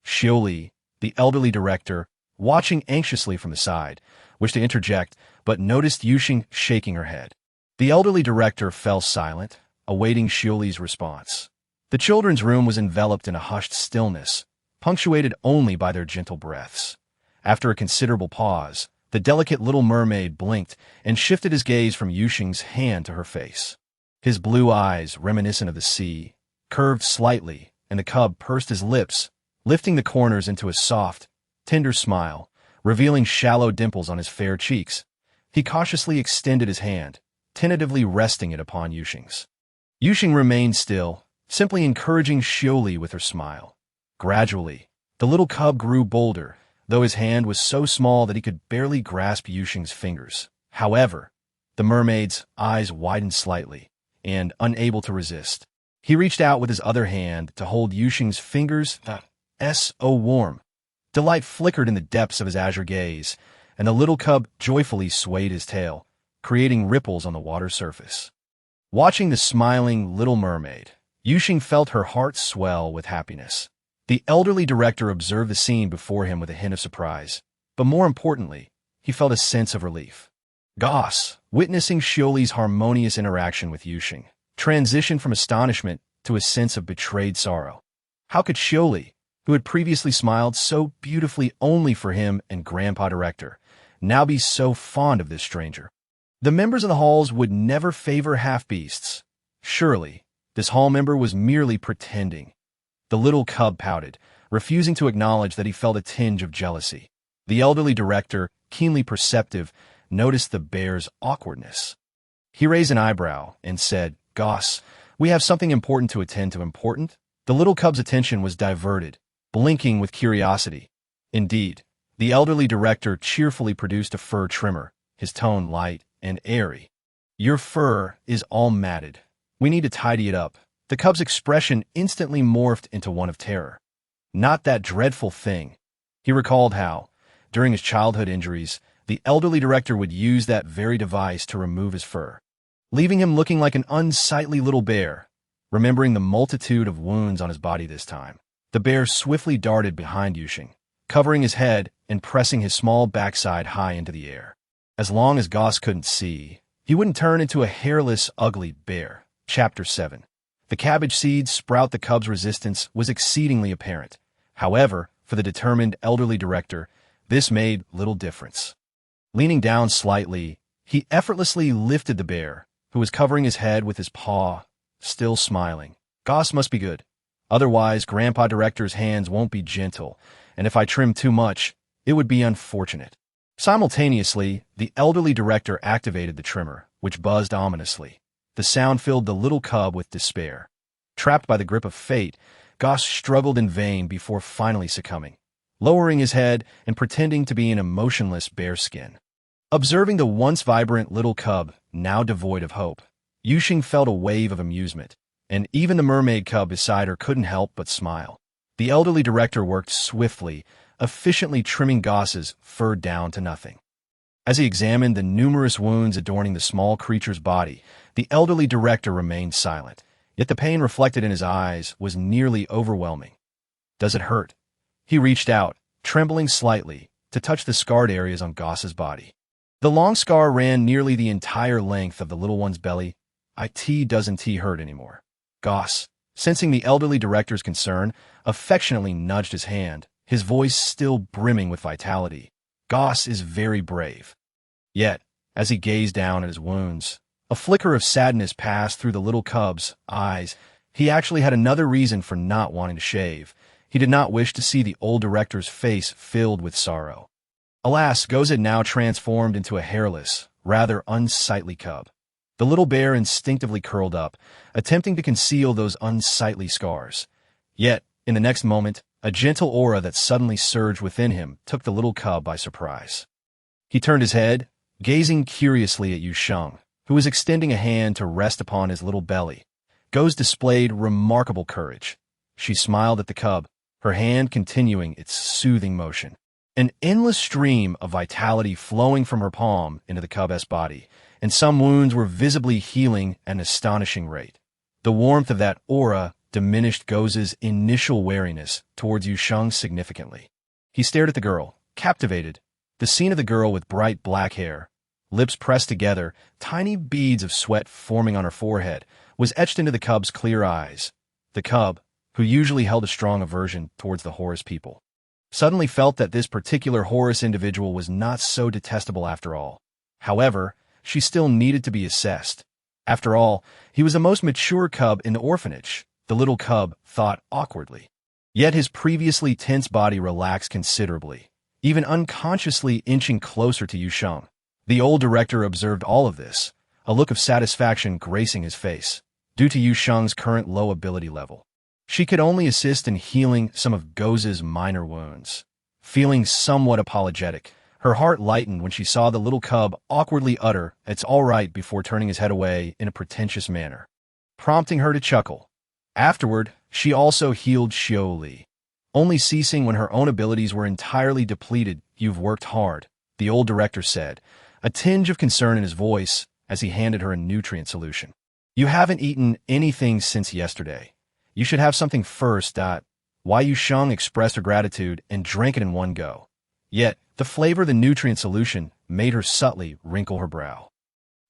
Xiuli, the elderly director, watching anxiously from the side, wished to interject, but noticed Yu Sheng shaking her head. The elderly director fell silent, awaiting Xiuli's response. The children's room was enveloped in a hushed stillness, punctuated only by their gentle breaths. After a considerable pause, the delicate little mermaid blinked and shifted his gaze from Yu Sheng's hand to her face. His blue eyes, reminiscent of the sea, curved slightly, and the cub pursed his lips, lifting the corners into a soft, tender smile, revealing shallow dimples on his fair cheeks. He cautiously extended his hand, tentatively resting it upon Yu Sheng's. Yu Sheng remained still, simply encouraging Xiuli with her smile. Gradually, the little cub grew bolder, though his hand was so small that he could barely grasp Yu Sheng's fingers. However, the mermaid's eyes widened slightly, and unable to resist. He reached out with his other hand to hold Yu Sheng's fingers. So warm. Delight flickered in the depths of his azure gaze, and the little cub joyfully swayed his tail, creating ripples on the water's surface. Watching the smiling little mermaid, Yu Sheng felt her heart swell with happiness. The elderly director observed the scene before him with a hint of surprise, but more importantly, he felt a sense of relief. Goss, witnessing Xiuli's harmonious interaction with Yu Sheng, transitioned from astonishment to a sense of betrayed sorrow. How could Xiuli, who had previously smiled so beautifully only for him and Grandpa Director, now be so fond of this stranger? The members of the halls would never favor half-beasts. Surely, this hall member was merely pretending. The little cub pouted, refusing to acknowledge that he felt a tinge of jealousy. The elderly director, keenly perceptive, noticed the bear's awkwardness. He raised an eyebrow and said, "Goss, we have something important to attend to." Important? The little cub's attention was diverted, blinking with curiosity. Indeed, the elderly director cheerfully produced a fur trimmer, his tone light and airy. "Your fur is all matted. We need to tidy it up." The cub's expression instantly morphed into one of terror. Not that dreadful thing. He recalled how, during his childhood injuries, the elderly director would use that very device to remove his fur, leaving him looking like an unsightly little bear. Remembering the multitude of wounds on his body this time, the bear swiftly darted behind Yu Sheng, covering his head and pressing his small backside high into the air. As long as Goss couldn't see, he wouldn't turn into a hairless, ugly bear. Chapter 7. The cabbage seeds sprout. The cub's resistance was exceedingly apparent. However, for the determined elderly director, this made little difference. Leaning down slightly, he effortlessly lifted the bear, who was covering his head with his paw, still smiling. "Goss must be good. Otherwise, Grandpa Director's hands won't be gentle, and if I trim too much, it would be unfortunate." Simultaneously, the elderly director activated the trimmer, which buzzed ominously. The sound filled the little cub with despair. Trapped by the grip of fate, Goss struggled in vain before finally succumbing, lowering his head and pretending to be in a motionless bear skin. Observing the once vibrant little cub, now devoid of hope, Yu Sheng felt a wave of amusement, and even the mermaid cub beside her couldn't help but smile. The elderly director worked swiftly, efficiently trimming Goss's fur down to nothing. As he examined the numerous wounds adorning the small creature's body, the elderly director remained silent, yet the pain reflected in his eyes was nearly overwhelming. "Does it hurt?" He reached out, trembling slightly, to touch the scarred areas on Goss's body. The long scar ran nearly the entire length of the little one's belly. "It doesn't hurt anymore." Goss, sensing the elderly director's concern, affectionately nudged his hand, his voice still brimming with vitality. "Goss is very brave." Yet, as he gazed down at his wounds, a flicker of sadness passed through the little cub's eyes. He actually had another reason for not wanting to shave. He did not wish to see the old director's face filled with sorrow. Alas, Goz had now transformed into a hairless, rather unsightly cub. The little bear instinctively curled up, attempting to conceal those unsightly scars. Yet, in the next moment, a gentle aura that suddenly surged within him took the little cub by surprise. He turned his head, gazing curiously at Yu Sheng, who was extending a hand to rest upon his little belly. Goz displayed remarkable courage. She smiled at the cub, her hand continuing its soothing motion. An endless stream of vitality flowing from her palm into the cub's body, and some wounds were visibly healing at an astonishing rate. The warmth of that aura diminished Goz's initial wariness towards Yu Sheng significantly. He stared at the girl, captivated. The scene of the girl with bright black hair, lips pressed together, tiny beads of sweat forming on her forehead, was etched into the cub's clear eyes. The cub, who usually held a strong aversion towards the Horus people, suddenly felt that this particular Horus individual was not so detestable after all. However, she still needed to be assessed. After all, he was the most mature cub in the orphanage, the little cub thought awkwardly. Yet his previously tense body relaxed considerably, even unconsciously inching closer to Yu Sheng. The old director observed all of this, a look of satisfaction gracing his face. Due to Yu Sheng's current low ability level, she could only assist in healing some of Goz's minor wounds. Feeling somewhat apologetic, Her heart lightened when she saw the little cub awkwardly utter, "It's all right," before turning his head away in a pretentious manner, prompting her to chuckle. Afterward, she also healed Xioli, only ceasing when her own abilities were entirely depleted. "You've worked hard," the old director said, a tinge of concern in his voice as he handed her a nutrient solution. "You haven't eaten anything since yesterday. You should have something first." Yu Sheng expressed her gratitude and drank it in one go. Yet, the flavor of the nutrient solution made her subtly wrinkle her brow.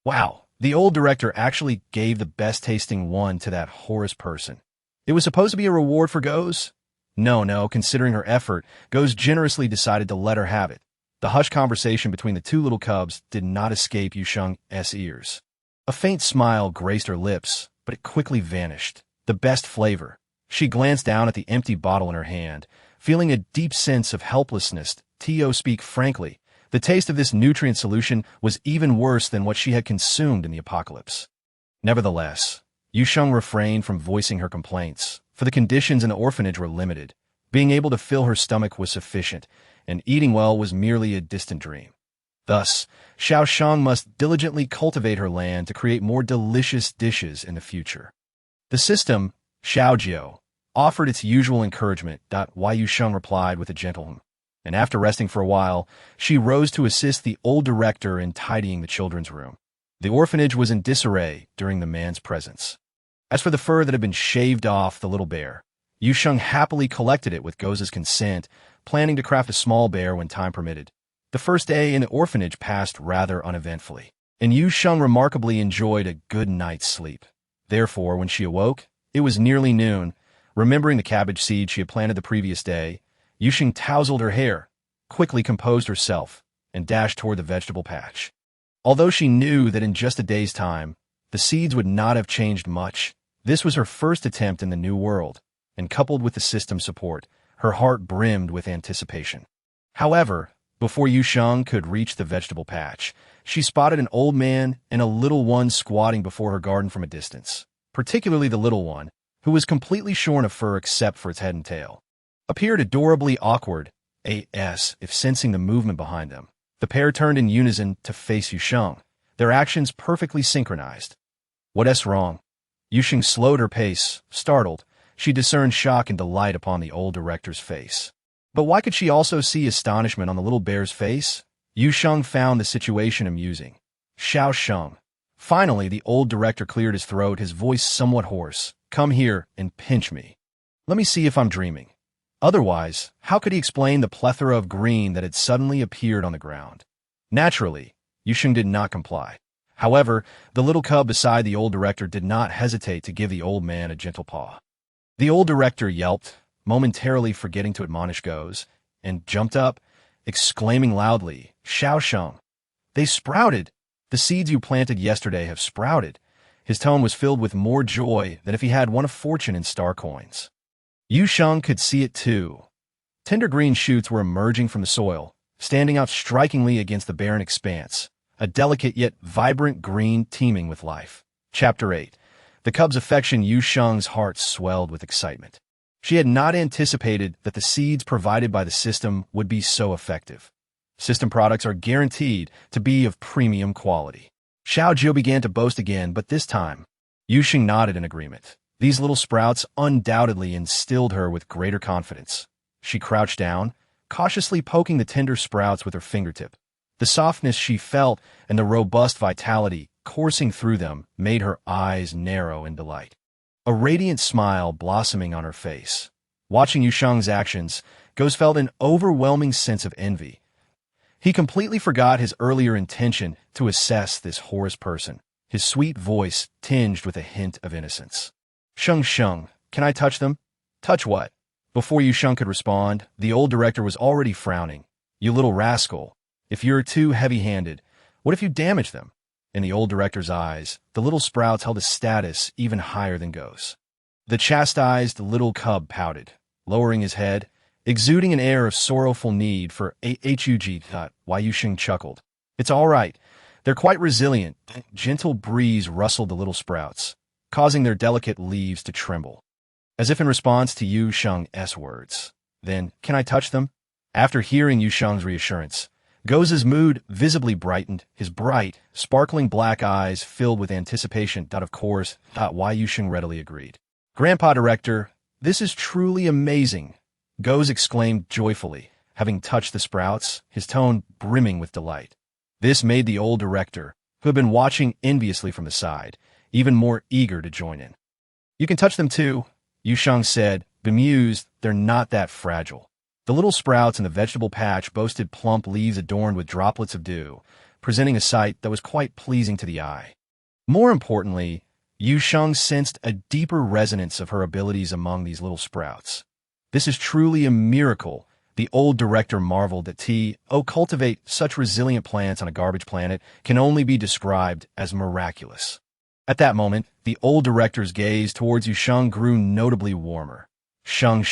Wow, the old director actually gave the best-tasting one to that Horus person. It was supposed to be a reward for Goes? No, considering her effort, Goes generously decided to let her have it. The hushed conversation between the two little cubs did not escape Yu Sheng's ears. A faint smile graced her lips, but it quickly vanished. The best flavor. She glanced down at the empty bottle in her hand, feeling a deep sense of helplessness. To speak frankly, the taste of this nutrient solution was even worse than what she had consumed in the apocalypse. Nevertheless, Yu Sheng refrained from voicing her complaints, for the conditions in the orphanage were limited. Being able to fill her stomach was sufficient, and eating well was merely a distant dream. Thus, Xiao Shang must diligently cultivate her land to create more delicious dishes in the future. The system, Xiaojiu, offered its usual encouragement. Yu Sheng replied with a gentle hum, and after resting for a while, she rose to assist the old director in tidying the children's room. The orphanage was in disarray during the man's presence. As for the fur that had been shaved off the little bear, Yu Sheng happily collected it with Goze's consent, planning to craft a small bear when time permitted. The first day in the orphanage passed rather uneventfully, and Yu Sheng remarkably enjoyed a good night's sleep. Therefore, when she awoke, it was nearly noon. Remembering the cabbage seed she had planted the previous day, Yu Sheng tousled her hair, quickly composed herself, and dashed toward the vegetable patch. Although she knew that in just a day's time, the seeds would not have changed much, this was her first attempt in the new world, and coupled with the system's support, her heart brimmed with anticipation. However, before Yu Sheng could reach the vegetable patch, she spotted an old man and a little one squatting before her garden from a distance, particularly the little one, who was completely shorn of fur except for its head and tail. Appeared adorably awkward, if sensing the movement behind them. The pair turned in unison to face Yu Sheng, their actions perfectly synchronized. "What's wrong?" Yu Sheng slowed her pace, startled. She discerned shock and delight upon the old director's face. But why could she also see astonishment on the little bear's face? Yu Sheng found the situation amusing. "Xiao Sheng." Finally, the old director cleared his throat, his voice somewhat hoarse. "Come here and pinch me. Let me see if I'm dreaming." Otherwise, how could he explain the plethora of green that had suddenly appeared on the ground? Naturally, Yu Sheng did not comply. However, the little cub beside the old director did not hesitate to give the old man a gentle paw. The old director yelped, momentarily forgetting to admonish Goes, and jumped up, exclaiming loudly, "Xiao Sheng! They sprouted! The seeds you planted yesterday have sprouted." His tone was filled with more joy than if he had won a fortune in star coins. Yu Sheng could see it too. Tender green shoots were emerging from the soil, standing out strikingly against the barren expanse, a delicate yet vibrant green teeming with life. Chapter 8. The cub's affection. Yu Sheng's heart swelled with excitement. She had not anticipated that the seeds provided by the system would be so effective. System products are guaranteed to be of premium quality. Xiaojiu began to boast again, but this time, Yu Sheng nodded in agreement. These little sprouts undoubtedly instilled her with greater confidence. She crouched down, cautiously poking the tender sprouts with her fingertip. The softness she felt and the robust vitality coursing through them made her eyes narrow in delight. A radiant smile blossoming on her face. Watching Yu Sheng's actions, Goes felt an overwhelming sense of envy. He completely forgot his earlier intention to assess this Horus person, his sweet voice tinged with a hint of innocence. Sheng, can I touch them?" "Touch what?" Before Yu Sheng could respond, the old director was already frowning. "You little rascal. If you're too heavy-handed, what if you damage them?" In the old director's eyes, the little sprouts held a status even higher than Goes. The chastised little cub pouted, lowering his head, exuding an air of sorrowful need for hug. Yu Sheng chuckled. "It's all right. They're quite resilient." A gentle breeze rustled the little sprouts, causing their delicate leaves to tremble, as if in response to Yu Sheng's words. "Then, can I touch them?" After hearing Yu Sheng's reassurance, Goz's mood visibly brightened, his bright, sparkling black eyes filled with anticipation. Of course, Yu Sheng readily agreed. Grandpa Director, this is truly amazing, Goz exclaimed joyfully, having touched the sprouts, his tone brimming with delight. This made the old director, who had been watching enviously from the side, even more eager to join in. You can touch them too, Yu Sheng said, bemused. They're not that fragile. The little sprouts in the vegetable patch boasted plump leaves adorned with droplets of dew, presenting a sight that was quite pleasing to the eye. More importantly, Yu Sheng sensed a deeper resonance of her abilities among these little sprouts. This is truly a miracle, the old director marveled that cultivate such resilient plants on a garbage planet can only be described as miraculous. At that moment, the old director's gaze towards Yu Sheng grew notably warmer. Sheng,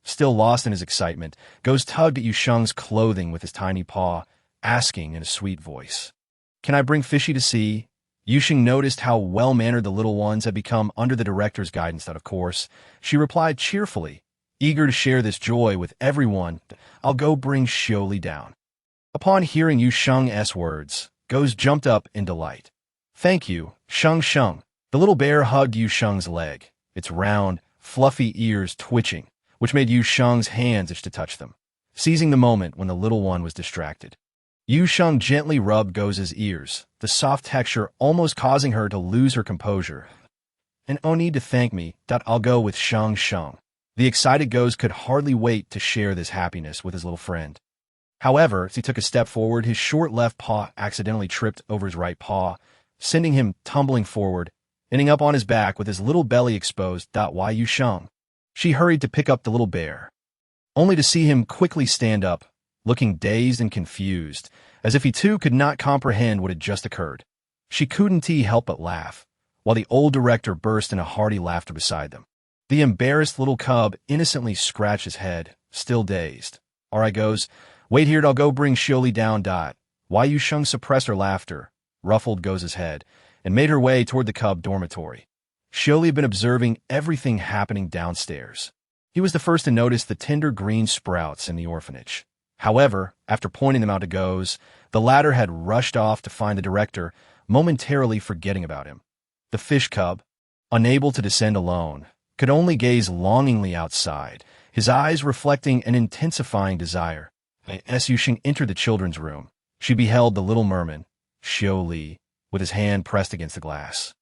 still lost in his excitement, Goz tugged at Yu Sheng's clothing with his tiny paw, asking in a sweet voice, "Can I bring Fishy to see?" Yu Sheng noticed how well-mannered the little ones had become under the director's guidance. Of course, she replied cheerfully, eager to share this joy with everyone. "I'll go bring Xioli down." Upon hearing Yu Sheng's words, Goz jumped up in delight. "Thank you, Sheng." The little bear hugged Yu Sheng's leg, its round, fluffy ears twitching, which made Yu Sheng's hands itch to touch them, seizing the moment when the little one was distracted. Yu Sheng gently rubbed Goz's ears, the soft texture almost causing her to lose her composure. "And no need to thank me, I'll go with Sheng." The excited Goz could hardly wait to share this happiness with his little friend. However, as he took a step forward, his short left paw accidentally tripped over his right paw, sending him tumbling forward, ending up on his back with his little belly exposed. Yu Sheng. She hurried to pick up the little bear, only to see him quickly stand up, looking dazed and confused, as if he too could not comprehend what had just occurred. She couldn't help but laugh, while the old director burst into hearty laughter beside them. The embarrassed little cub innocently scratched his head, still dazed. "All right, Goz, wait here, I'll go bring Xioli down." Yu Sheng suppressed her laughter, ruffled Goz's head, and made her way toward the cub dormitory. Xioli had been observing everything happening downstairs. He was the first to notice the tender green sprouts in the orphanage. However, after pointing them out to Goz, the latter had rushed off to find the director, momentarily forgetting about him. The fish cub, unable to descend alone, could only gaze longingly outside, his eyes reflecting an intensifying desire. As Yu Sheng entered the children's room, she beheld the little merman, Xioli, with his hand pressed against the glass,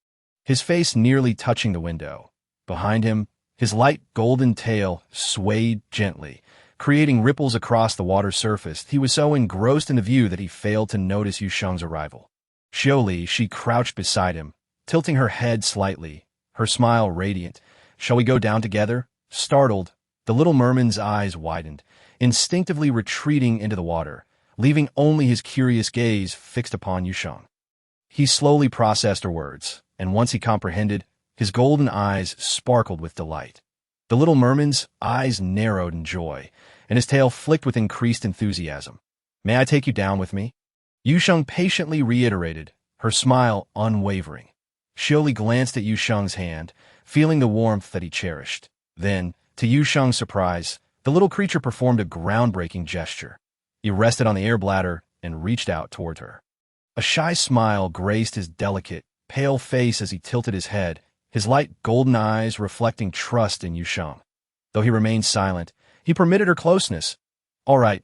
his face nearly touching the window. Behind him, his light golden tail swayed gently, creating ripples across the water's surface. He was so engrossed in the view that he failed to notice Yu Sheng's arrival. Xioli, she crouched beside him, tilting her head slightly, her smile radiant. "Shall we go down together?" Startled, the little merman's eyes widened, instinctively retreating into the water, leaving only his curious gaze fixed upon Yu Sheng. He slowly processed her words, and once he comprehended, his golden eyes sparkled with delight. The little merman's eyes narrowed in joy, and his tail flicked with increased enthusiasm. "May I take you down with me?" Yu Sheng patiently reiterated, her smile unwavering. Xioli glanced at Yu Sheng's hand, feeling the warmth that he cherished. Then, to Yu Sheng's surprise, the little creature performed a groundbreaking gesture. He rested on the air bladder and reached out toward her. A shy smile graced his delicate, pale face as he tilted his head, his light golden eyes reflecting trust in Yu Sheng. Though he remained silent, he permitted her closeness. "All right."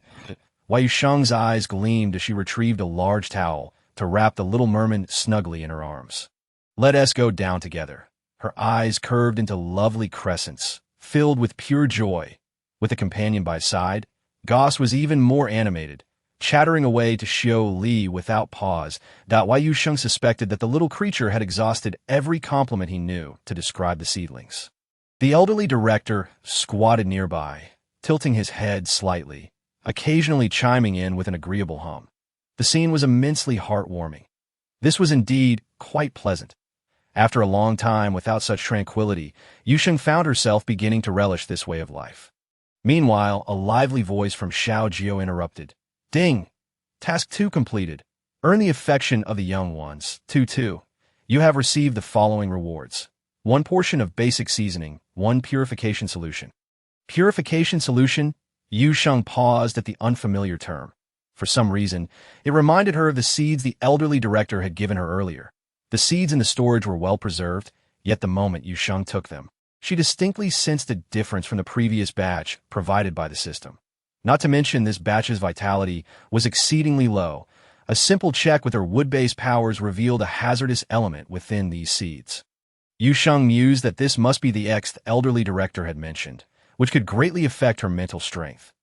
Yu Sheng's eyes gleamed as she retrieved a large towel to wrap the little merman snugly in her arms. "Let us go down together." Her eyes curved into lovely crescents, filled with pure joy. With a companion by his side, Goss was even more animated, chattering away to Xioli without pause. Yu Sheng suspected that the little creature had exhausted every compliment he knew to describe the seedlings. The elderly director squatted nearby, tilting his head slightly, occasionally chiming in with an agreeable hum. The scene was immensely heartwarming. This was indeed quite pleasant. After a long time without such tranquility, Yu Sheng found herself beginning to relish this way of life. Meanwhile, a lively voice from Xiao Jiao interrupted. "Ding! Task 2 completed. Earn the affection of the young ones. 2-2. You have received the following rewards. 1 portion of basic seasoning, 1 purification solution." Purification solution? Yu Sheng paused at the unfamiliar term. For some reason, it reminded her of the seeds the elderly director had given her earlier. The seeds in the storage were well preserved, yet the moment Yu Sheng took them, she distinctly sensed a difference from the previous batch provided by the system. Not to mention this batch's vitality was exceedingly low. A simple check with her wood-based powers revealed a hazardous element within these seeds. Yu Sheng mused that this must be the X the elderly director had mentioned, which could greatly affect her mental strength.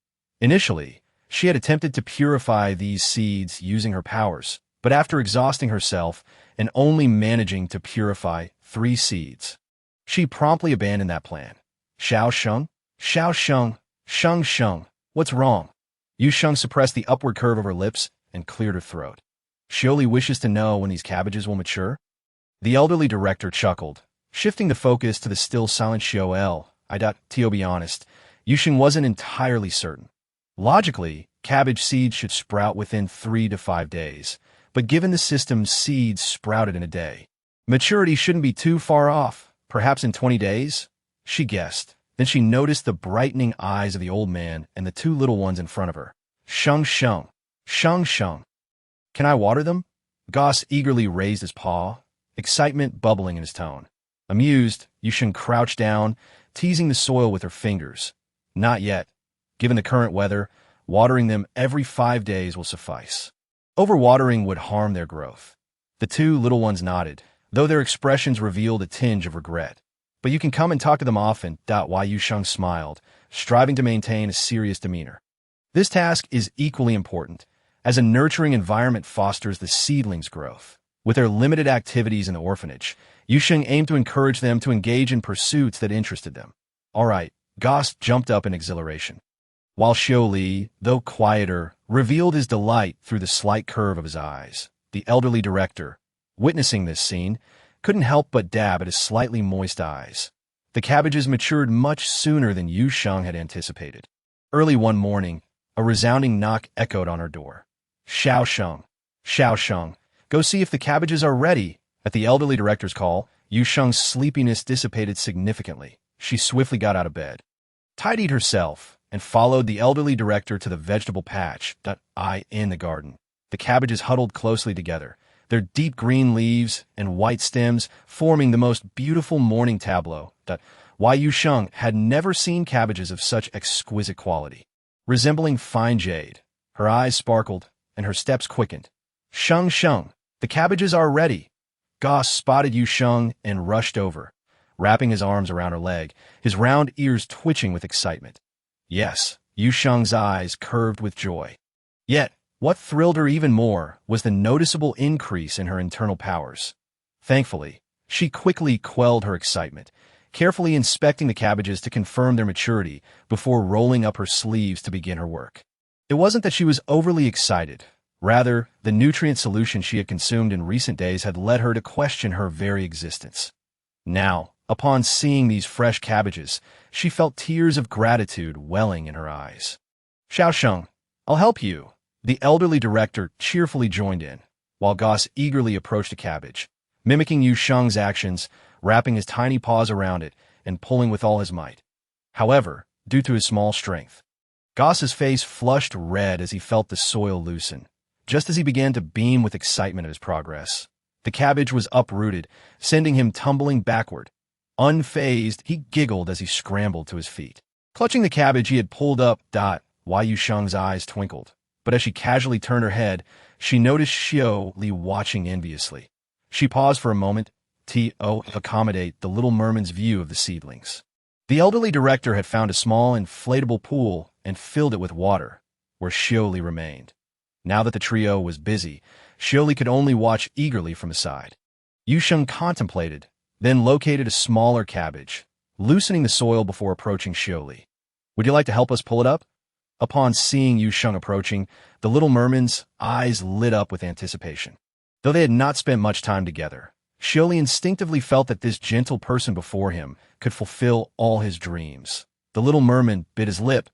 Initially, she had attempted to purify these seeds using her powers, but after exhausting herself and only managing to purify 3 seeds, she promptly abandoned that plan. Xiao Sheng? Xiao Sheng? Sheng Sheng? What's wrong? Yu Sheng suppressed the upward curve of her lips and cleared her throat. She only wishes to know when these cabbages will mature? The elderly director chuckled, shifting the focus to the still silent Xiao. To be honest, Yu Sheng wasn't entirely certain. Logically, cabbage seeds should sprout within 3 to 5 days, but given the system's seeds sprouted in a day, maturity shouldn't be too far off, perhaps in 20 days? She guessed. Then she noticed the brightening eyes of the old man and the 2 little ones in front of her. Sheng Sheng. Sheng Sheng. Can I water them? Goss eagerly raised his paw, excitement bubbling in his tone. Amused, Yu Sheng crouched down, teasing the soil with her fingers. Not yet. Given the current weather, watering them every 5 days will suffice. Overwatering would harm their growth. The 2 little ones nodded, though their expressions revealed a tinge of regret. But you can come and talk to them often. Yu Sheng smiled, striving to maintain a serious demeanor. This task is equally important, as a nurturing environment fosters the seedling's growth. With their limited activities in the orphanage, Yu Sheng aimed to encourage them to engage in pursuits that interested them. All right, Goss jumped up in exhilaration, while Xiao Li, though quieter, revealed his delight through the slight curve of his eyes. The elderly director, witnessing this scene, couldn't help but dab at his slightly moist eyes. The cabbages matured much sooner than Yu Sheng had anticipated. Early one morning, a resounding knock echoed on her door. Xiao Sheng. Xiao Sheng. Go see if the cabbages are ready. At the elderly director's call, Yu Sheng's sleepiness dissipated significantly. She swiftly got out of bed, tidied herself, and followed the elderly director to the vegetable patch in the garden. The cabbages huddled closely together, their deep green leaves and white stems forming the most beautiful morning tableau. Yu Sheng had never seen cabbages of such exquisite quality. Resembling fine jade, her eyes sparkled and her steps quickened. Sheng Sheng, the cabbages are ready. Goss spotted Yu Sheng and rushed over, wrapping his arms around her leg, his round ears twitching with excitement. Yes, Yu Sheng's eyes curved with joy. Yet, what thrilled her even more was the noticeable increase in her internal powers. Thankfully, she quickly quelled her excitement, carefully inspecting the cabbages to confirm their maturity before rolling up her sleeves to begin her work. It wasn't that she was overly excited. Rather, the nutrient solution she had consumed in recent days had led her to question her very existence. Now, upon seeing these fresh cabbages, she felt tears of gratitude welling in her eyes. Xiao Sheng, I'll help you. The elderly director cheerfully joined in, while Goss eagerly approached a cabbage, mimicking Yu Sheng's actions, wrapping his tiny paws around it and pulling with all his might. However, due to his small strength, Goss's face flushed red as he felt the soil loosen. Just as he began to beam with excitement at his progress, the cabbage was uprooted, sending him tumbling backward. Unfazed, he giggled as he scrambled to his feet. Clutching the cabbage he had pulled up, Yu Sheng's eyes twinkled. But as she casually turned her head, she noticed Xiao Li watching enviously. She paused for a moment to accommodate the little merman's view of the seedlings. The elderly director had found a small inflatable pool and filled it with water, where Xiao Li remained. Now that the trio was busy, Xiao Li could only watch eagerly from the side. Yu Sheng contemplated, then located a smaller cabbage, loosening the soil before approaching Xiao Li. Would you like to help us pull it up? Upon seeing Yu Sheng approaching, the little merman's eyes lit up with anticipation. Though they had not spent much time together, Xiao Li instinctively felt that this gentle person before him could fulfill all his dreams. The little merman bit his lip,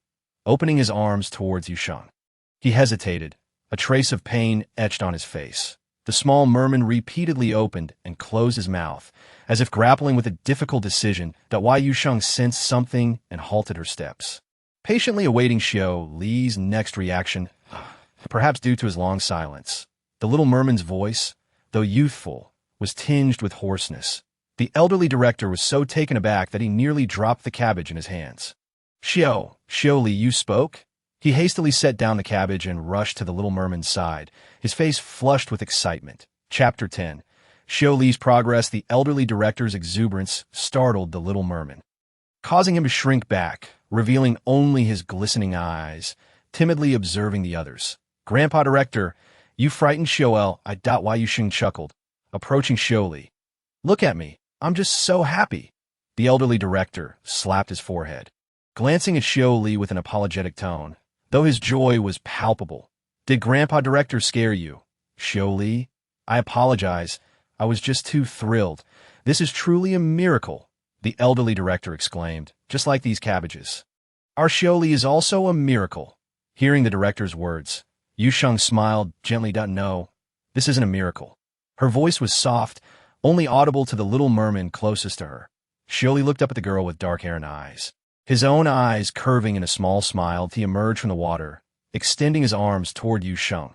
opening his arms towards Yu Sheng. He hesitated, a trace of pain etched on his face. The small merman repeatedly opened and closed his mouth, as if grappling with a difficult decision. Yu Sheng sensed something and halted her steps. Patiently awaiting Xiao Li's next reaction, perhaps due to his long silence. The little merman's voice, though youthful, was tinged with hoarseness. The elderly director was so taken aback that he nearly dropped the cabbage in his hands. Xiao Li, you spoke? He hastily set down the cabbage and rushed to the little merman's side, his face flushed with excitement. Chapter 10. Xiao Li's progress. The elderly director's exuberance startled the little merman, causing him to shrink back, revealing only his glistening eyes, timidly observing the others. Grandpa Director, you frightened Xiao. I doubt why Yu Sheng chuckled, approaching Xiao Li. Look at me. I'm just so happy. The elderly director slapped his forehead, glancing at Xiao Li with an apologetic tone, though his joy was palpable. Did Grandpa Director scare you? Xiao Li, I apologize. I was just too thrilled. This is truly a miracle, the elderly director exclaimed, just like these cabbages. Our Xiao Li is also a miracle. Hearing the director's words, Yu Sheng smiled gently. No, this isn't a miracle. Her voice was soft, only audible to the little merman closest to her. Xiao Li looked up at the girl with dark hair and eyes. His own eyes curving in a small smile, he emerged from the water, extending his arms toward Yu Sheng.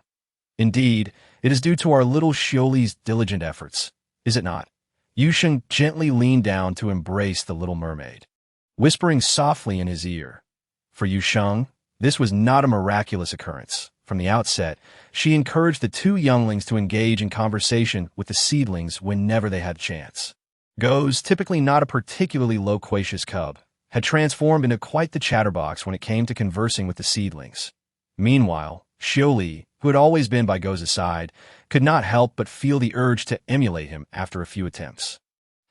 Indeed, it is due to our little Xiao Li's diligent efforts, is it not? Yu Sheng gently leaned down to embrace the little mermaid, whispering softly in his ear. For Yu Sheng, this was not a miraculous occurrence. From the outset, she encouraged the two younglings to engage in conversation with the seedlings whenever they had a chance. Goes, typically not a particularly loquacious cub, had transformed into quite the chatterbox when it came to conversing with the seedlings. Meanwhile, Xiao Li, who had always been by Go's side, could not help but feel the urge to emulate him after a few attempts.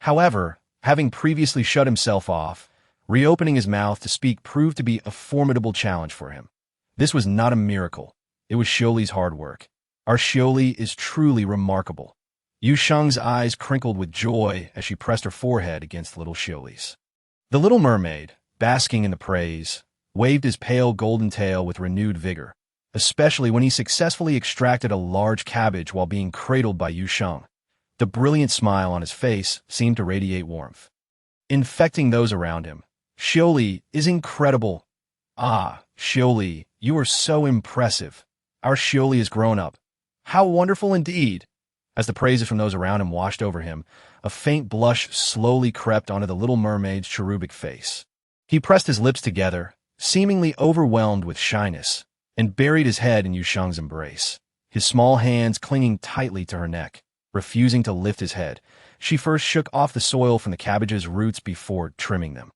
However, having previously shut himself off, reopening his mouth to speak proved to be a formidable challenge for him. This was not a miracle. It was Xiao Li's hard work. Our Xiao Li is truly remarkable. Yu Sheng's eyes crinkled with joy as she pressed her forehead against little Xiao Li's. The little mermaid, basking in the praise, waved his pale golden tail with renewed vigor, especially when he successfully extracted a large cabbage while being cradled by Yu Sheng. The brilliant smile on his face seemed to radiate warmth, infecting those around him. Xiao Li is incredible. Ah, Xiao Li, you are so impressive. Our Xiao Li has grown up. How wonderful indeed. As the praises from those around him washed over him, a faint blush slowly crept onto the little mermaid's cherubic face. He pressed his lips together, seemingly overwhelmed with shyness, and buried his head in Yu Sheng's embrace, his small hands clinging tightly to her neck. Refusing to lift his head, she first shook off the soil from the cabbage's roots before trimming them.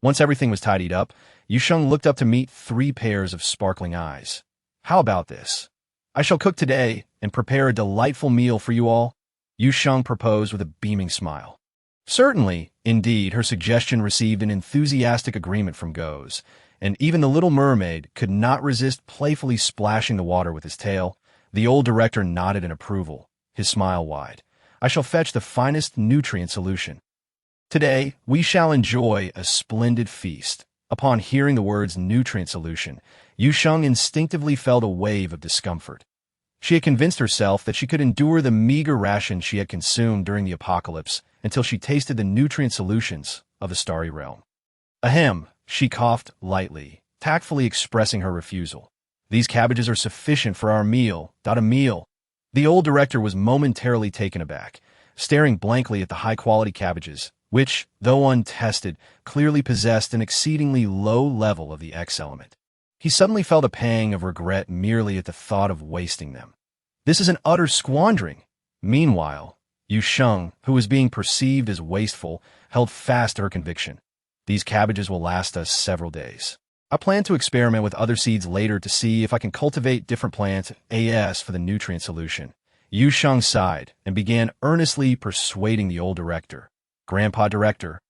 Once everything was tidied up, Yu Sheng looked up to meet 3 pairs of sparkling eyes. How about this? I shall cook today and prepare a delightful meal for you all, Yu Sheng proposed with a beaming smile. Certainly, indeed, her suggestion received an enthusiastic agreement from Go's, and even the little mermaid could not resist playfully splashing the water with his tail. The old director nodded in approval, his smile wide. I shall fetch the finest nutrient solution. Today, we shall enjoy a splendid feast. Upon hearing the words nutrient solution, Yu Sheng instinctively felt a wave of discomfort. She had convinced herself that she could endure the meager ration she had consumed during the apocalypse until she tasted the nutrient solutions of the starry realm. Ahem, she coughed lightly, tactfully expressing her refusal. These cabbages are sufficient for our meal. A meal. The old director was momentarily taken aback, staring blankly at the high-quality cabbages, which, though untested, clearly possessed an exceedingly low level of the X element. He suddenly felt a pang of regret merely at the thought of wasting them. This is an utter squandering. Meanwhile, Yu Sheng, who was being perceived as wasteful, held fast to her conviction. These cabbages will last us several days. I plan to experiment with other seeds later to see if I can cultivate different plants for the nutrient solution. Yu Sheng sighed and began earnestly persuading the old director. Grandpa Director,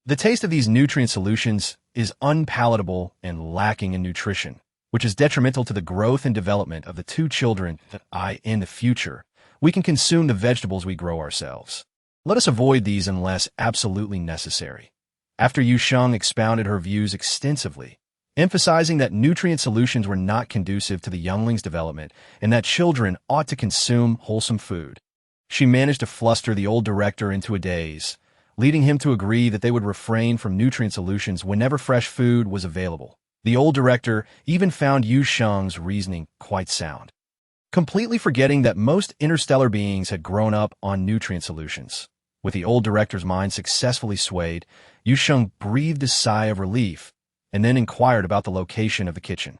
the taste of these nutrient solutions is unpalatable and lacking in nutrition, which is detrimental to the growth and development of the 2 children that in the future, we can consume the vegetables we grow ourselves. Let us avoid these unless absolutely necessary. After Yu Sheng expounded her views extensively, emphasizing that nutrient solutions were not conducive to the youngling's development and that children ought to consume wholesome food, she managed to fluster the old director into a daze, leading him to agree that they would refrain from nutrient solutions whenever fresh food was available. The old director even found Yu Sheng's reasoning quite sound, completely forgetting that most interstellar beings had grown up on nutrient solutions. With the old director's mind successfully swayed, Yu Sheng breathed a sigh of relief and then inquired about the location of the kitchen.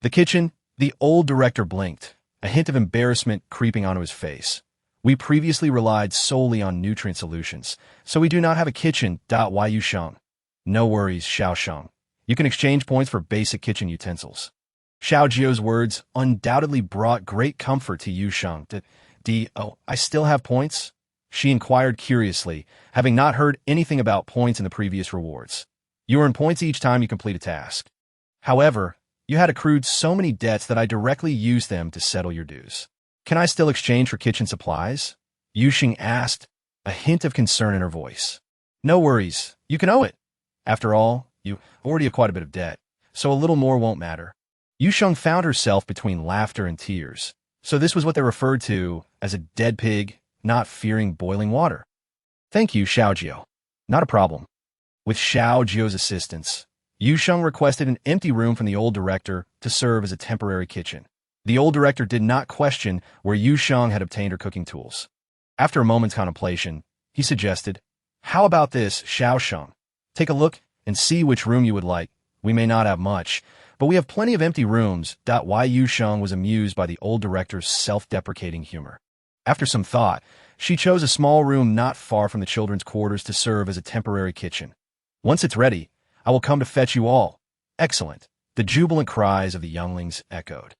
The kitchen? The old director blinked, a hint of embarrassment creeping onto his face. We previously relied solely on nutrient solutions, so we do not have a kitchen. Why, Yu Sheng? No worries, Xiao Sheng. You can exchange points for basic kitchen utensils. Xiao Jio's words undoubtedly brought great comfort to Yu Sheng. Oh, I still have points? She inquired curiously, having not heard anything about points in the previous rewards. You earn points each time you complete a task. However, you had accrued so many debts that I directly used them to settle your dues. Can I still exchange for kitchen supplies? Yu Sheng asked, a hint of concern in her voice. No worries, you can owe it. After all, you already have quite a bit of debt, so a little more won't matter. Yu Sheng found herself between laughter and tears, so this was what they referred to as a dead pig not fearing boiling water. Thank you, Xiao Jio. Not a problem. With Xiao Jio's assistance, Yu Sheng requested an empty room from the old director to serve as a temporary kitchen. The old director did not question where Yu Sheng had obtained her cooking tools. After a moment's contemplation, he suggested, how about this, Xiao Sheng? Take a look and see which room you would like. We may not have much, but we have plenty of empty rooms. Why Yu Sheng was amused by the old director's self-deprecating humor. After some thought, she chose a small room not far from the children's quarters to serve as a temporary kitchen. Once it's ready, I will come to fetch you all. Excellent. The jubilant cries of the younglings echoed,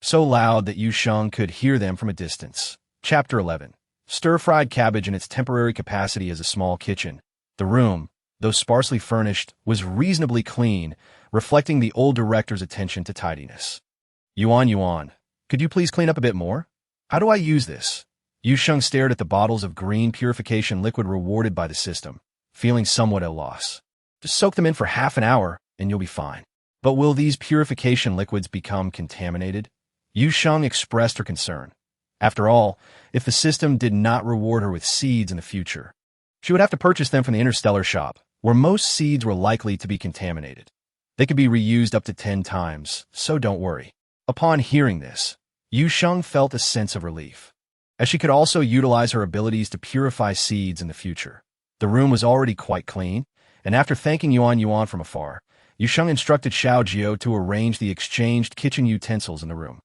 so loud that Yu Sheng could hear them from a distance. Chapter 11. Stir-fried cabbage in its temporary capacity as a small kitchen. The room, though sparsely furnished, was reasonably clean, reflecting the old director's attention to tidiness. Yuan, could you please clean up a bit more? How do I use this? Yu Sheng stared at the bottles of green purification liquid rewarded by the system, feeling somewhat at a loss. Just soak them in for half an hour, and you'll be fine. But will these purification liquids become contaminated? Yu Sheng expressed her concern. After all, if the system did not reward her with seeds in the future, she would have to purchase them from the interstellar shop, where most seeds were likely to be contaminated. They could be reused up to 10 times, so don't worry. Upon hearing this, Yu Sheng felt a sense of relief, as she could also utilize her abilities to purify seeds in the future. The room was already quite clean, and after thanking Yuan from afar, Yu Sheng instructed Xiao Jio to arrange the exchanged kitchen utensils in the room.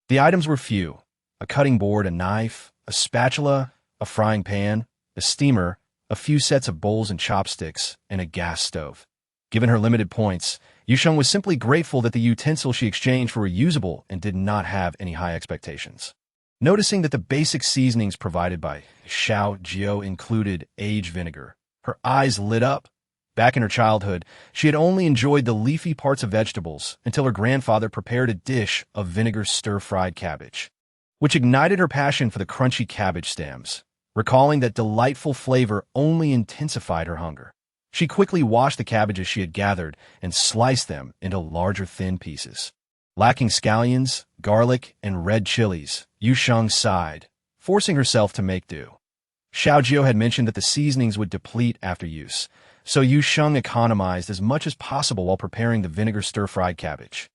The items were few: a cutting board, a knife, a spatula, a frying pan, a steamer, a few sets of bowls and chopsticks, and a gas stove. Given her limited points, Yu Sheng was simply grateful that the utensils she exchanged were reusable and did not have any high expectations. Noticing that the basic seasonings provided by Xiao Jio included aged vinegar, her eyes lit up. Back in her childhood, she had only enjoyed the leafy parts of vegetables until her grandfather prepared a dish of vinegar stir-fried cabbage, which ignited her passion for the crunchy cabbage stems. Recalling that delightful flavor only intensified her hunger, she quickly washed the cabbages she had gathered and sliced them into larger thin pieces. Lacking scallions, garlic, and red chilies, Yu Sheng sighed, forcing herself to make do. Xiao Jio had mentioned that the seasonings would deplete after use, so Yu Sheng economized as much as possible while preparing the vinegar stir-fried cabbage.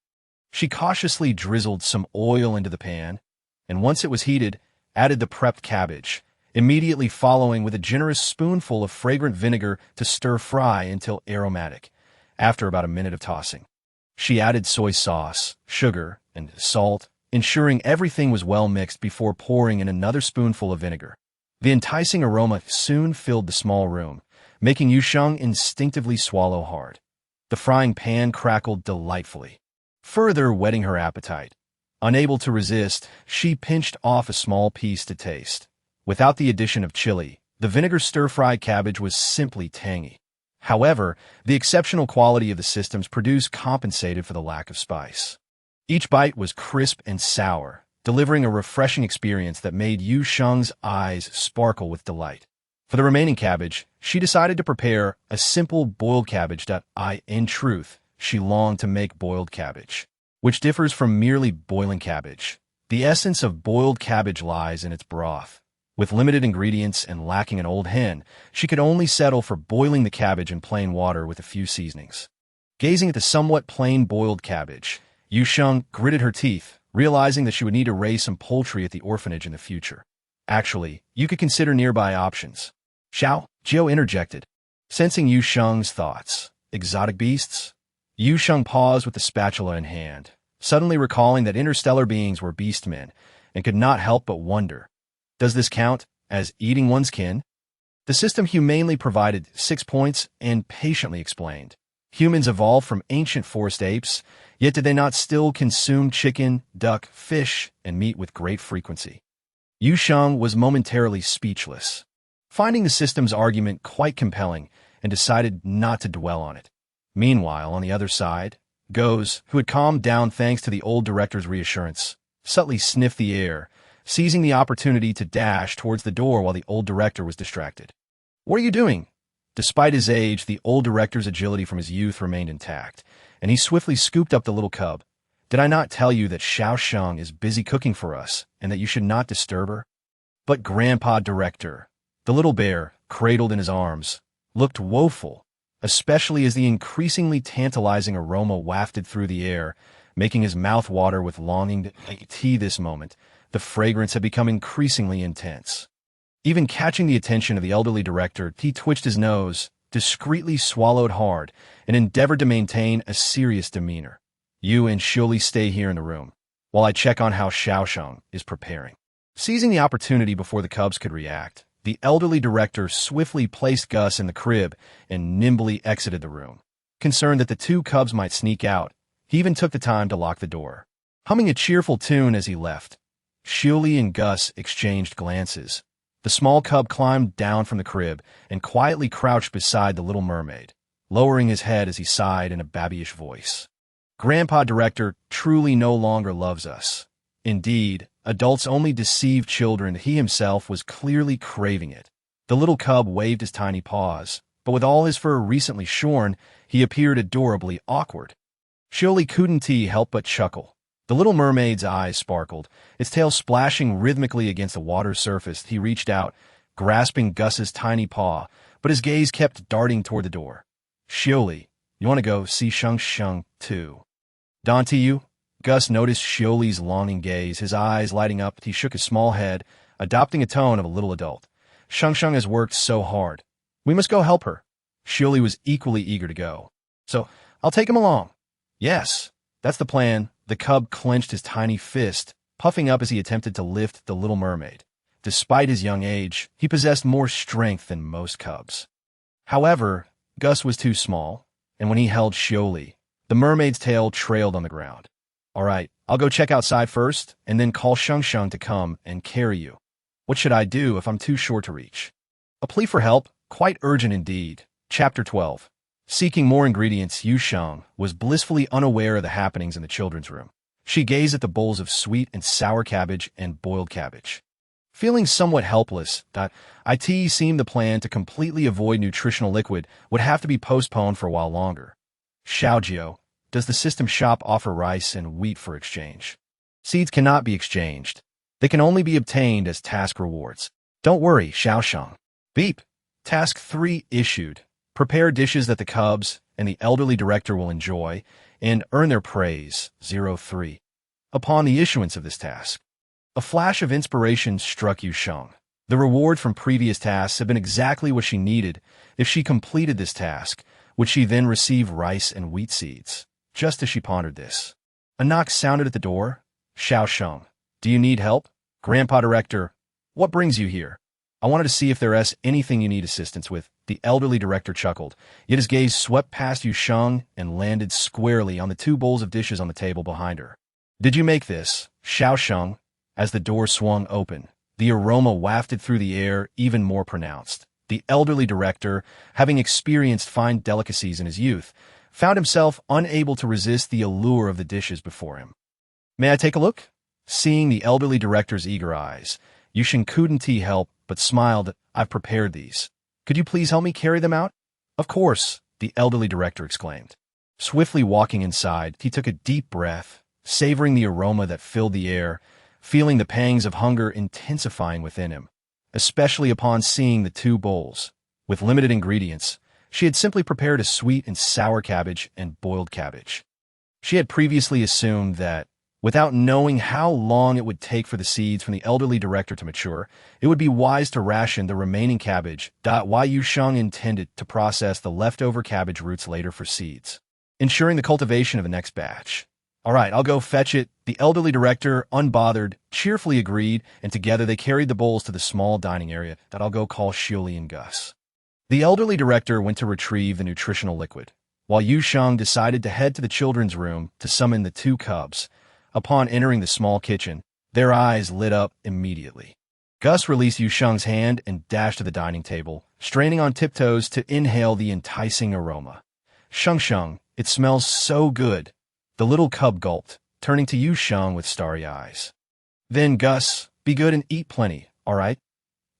She cautiously drizzled some oil into the pan, and once it was heated, added the prepped cabbage, immediately following with a generous spoonful of fragrant vinegar to stir-fry until aromatic. After about a minute of tossing, she added soy sauce, sugar, and salt, ensuring everything was well mixed before pouring in another spoonful of vinegar. The enticing aroma soon filled the small room, making Yu Sheng instinctively swallow hard. The frying pan crackled delightfully, further whetting her appetite. Unable to resist, she pinched off a small piece to taste. Without the addition of chili, the vinegar stir-fried cabbage was simply tangy. However, the exceptional quality of the systems produced compensated for the lack of spice. Each bite was crisp and sour, delivering a refreshing experience that made Yu Sheng's eyes sparkle with delight. For the remaining cabbage, she decided to prepare a simple boiled cabbage. In truth, she longed to make boiled cabbage, which differs from merely boiling cabbage. The essence of boiled cabbage lies in its broth. With limited ingredients and lacking an old hen, she could only settle for boiling the cabbage in plain water with a few seasonings. Gazing at the somewhat plain boiled cabbage, Yu Sheng gritted her teeth, realizing that she would need to raise some poultry at the orphanage in the future. Actually, you could consider nearby options. Xiao, Jiao interjected, sensing Yu Sheng's thoughts. Exotic beasts? Yu Sheng paused with the spatula in hand, suddenly recalling that interstellar beings were beastmen, and could not help but wonder, does this count as eating one's kin? The system humanely provided 6 points and patiently explained. Humans evolved from ancient forest apes, yet did they not still consume chicken, duck, fish, and meat with great frequency? Yu Sheng was momentarily speechless, finding the system's argument quite compelling, and decided not to dwell on it. Meanwhile, on the other side, Goes, who had calmed down thanks to the old director's reassurance, subtly sniffed the air, seizing the opportunity to dash towards the door while the old director was distracted. "What are you doing?" Despite his age, the old director's agility from his youth remained intact, and he swiftly scooped up the little cub. "Did I not tell you that Xiao Sheng is busy cooking for us, and that you should not disturb her?" But Grandpa Director, the little bear, cradled in his arms, looked woeful, especially as the increasingly tantalizing aroma wafted through the air, making his mouth water with longing to tea this moment. The fragrance had become increasingly intense. Even catching the attention of the elderly director, he twitched his nose, discreetly swallowed hard, and endeavored to maintain a serious demeanor. "You and Shuli stay here in the room, while I check on how Xiao Sheng is preparing." Seizing the opportunity before the cubs could react, the elderly director swiftly placed Gus in the crib and nimbly exited the room. Concerned that the 2 cubs might sneak out, he even took the time to lock the door, humming a cheerful tune as he left. Shuli and Gus exchanged glances. The small cub climbed down from the crib and quietly crouched beside the little mermaid, lowering his head as he sighed in a babyish voice. Grandpa Director truly no longer loves us. Indeed, adults only deceive children. He himself was clearly craving it. The little cub waved his tiny paws, but with all his fur recently shorn, he appeared adorably awkward. Shuli couldn't help but chuckle. The little mermaid's eyes sparkled, its tail splashing rhythmically against the water's surface. He reached out, grasping Gus's tiny paw, but his gaze kept darting toward the door. "Shuli, you want to go see Sheng Sheng too?" "Dante, you?" Gus noticed Shioli's longing gaze, his eyes lighting up. He shook his small head, adopting a tone of a little adult. "Sheng Sheng has worked so hard. We must go help her." Shioli was equally eager to go. "So, I'll take him along." "Yes, that's the plan." The cub clenched his tiny fist, puffing up as he attempted to lift the little mermaid. Despite his young age, he possessed more strength than most cubs. However, Gus was too small, and when he held Shioli, the mermaid's tail trailed on the ground. "All right, I'll go check outside first, and then call Sheng Sheng to come and carry you. What should I do if I'm too short to reach?" A plea for help, quite urgent indeed. Chapter 12. Seeking more ingredients, Yu Sheng was blissfully unaware of the happenings in the children's room. She gazed at the bowls of sweet and sour cabbage and boiled cabbage. Feeling somewhat helpless, it seemed the plan to completely avoid nutritional liquid would have to be postponed for a while longer. "Xiaojiao, does the system shop offer rice and wheat for exchange?" "Seeds cannot be exchanged. They can only be obtained as task rewards." "Don't worry, Xiao Sheng." Beep. Task 3 issued. Prepare dishes that the cubs and the elderly director will enjoy and earn their praise. 03. Upon the issuance of this task, a flash of inspiration struck Yu Sheng. The reward from previous tasks had been exactly what she needed. If she completed this task, would she then receive rice and wheat seeds? Just as she pondered this, a knock sounded at the door. "Xiao Sheng, do you need help?" "Grandpa Director, what brings you here?" "I wanted to see if there's anything you need assistance with." The elderly director chuckled, yet his gaze swept past Yu Sheng and landed squarely on the 2 bowls of dishes on the table behind her. "Did you make this, Xiao Sheng?" As the door swung open, the aroma wafted through the air even more pronounced. The elderly director, having experienced fine delicacies in his youth, found himself unable to resist the allure of the dishes before him. "May I take a look?" Seeing the elderly director's eager eyes, Yu Sheng couldn't help but smiled. "I've prepared these. Could you please help me carry them out?" "Of course," the elderly director exclaimed. Swiftly walking inside, he took a deep breath, savoring the aroma that filled the air, feeling the pangs of hunger intensifying within him, especially upon seeing the 2 bowls. With limited ingredients, She had simply prepared a sweet and sour cabbage and boiled cabbage. She had previously assumed that, without knowing how long it would take for the seeds from the elderly director to mature, it would be wise to ration the remaining cabbage. Yu Sheng intended to process the leftover cabbage roots later for seeds, ensuring the cultivation of the next batch. "All right, I'll go fetch it." The elderly director, unbothered, cheerfully agreed, and together they carried the bowls to the small dining area that I'll go call Shioli and Gus. The elderly director went to retrieve the nutritional liquid, while Yu Sheng decided to head to the children's room to summon the two cubs. Upon entering the small kitchen, their eyes lit up immediately. Gus released Yu Sheng's hand and dashed to the dining table, straining on tiptoes to inhale the enticing aroma. "Sheng, it smells so good." The little cub gulped, turning to Yu Sheng with starry eyes. "Then, Gus, be good and eat plenty, all right?"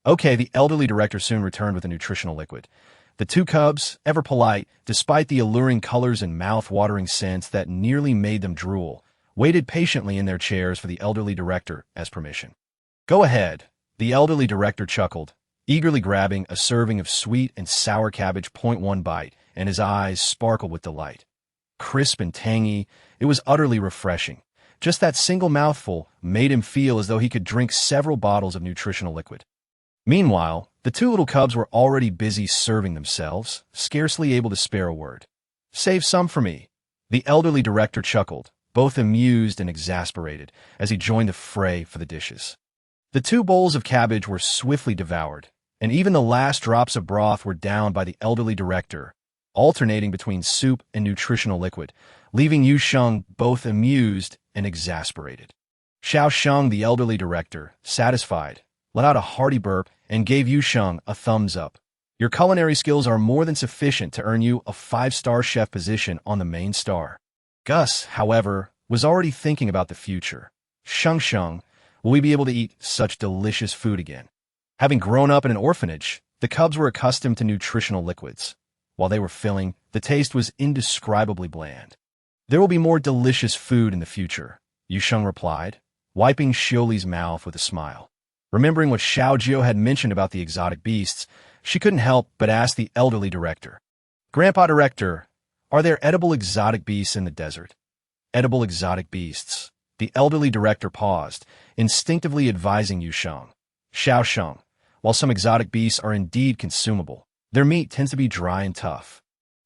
"Okay," the elderly director soon returned with the nutritional liquid. The two cubs, ever polite, despite the alluring colors and mouth-watering scents that nearly made them drool, waited patiently in their chairs for the elderly director as permission. "Go ahead," the elderly director chuckled, eagerly grabbing a serving of sweet and sour cabbage. One bite, and his eyes sparkled with delight. Crisp and tangy, it was utterly refreshing. Just that single mouthful made him feel as though he could drink several bottles of nutritional liquid. Meanwhile, the two little cubs were already busy serving themselves, scarcely able to spare a word. "Save some for me," the elderly director chuckled, both amused and exasperated, as he joined the fray for the dishes. The two bowls of cabbage were swiftly devoured, and even the last drops of broth were downed by the elderly director, alternating between soup and nutritional liquid, leaving Yu Sheng both amused and exasperated. Sheng, the elderly director, satisfied, let out a hearty burp and gave Yu Sheng a thumbs up. "Your culinary skills are more than sufficient to earn you a 5-star chef position on the main star." Gus, however, was already thinking about the future. "Sheng, will we be able to eat such delicious food again?" Having grown up in an orphanage, the cubs were accustomed to nutritional liquids. While they were filling, the taste was indescribably bland. "There will be more delicious food in the future," Yu Sheng replied, wiping Shioli's mouth with a smile. Remembering what Xiaojio had mentioned about the exotic beasts, she couldn't help but ask the elderly director, "Grandpa Director, are there edible exotic beasts in the desert?" "Edible exotic beasts." The elderly director paused, instinctively advising Yu Sheng. "Sheng, while some exotic beasts are indeed consumable, their meat tends to be dry and tough,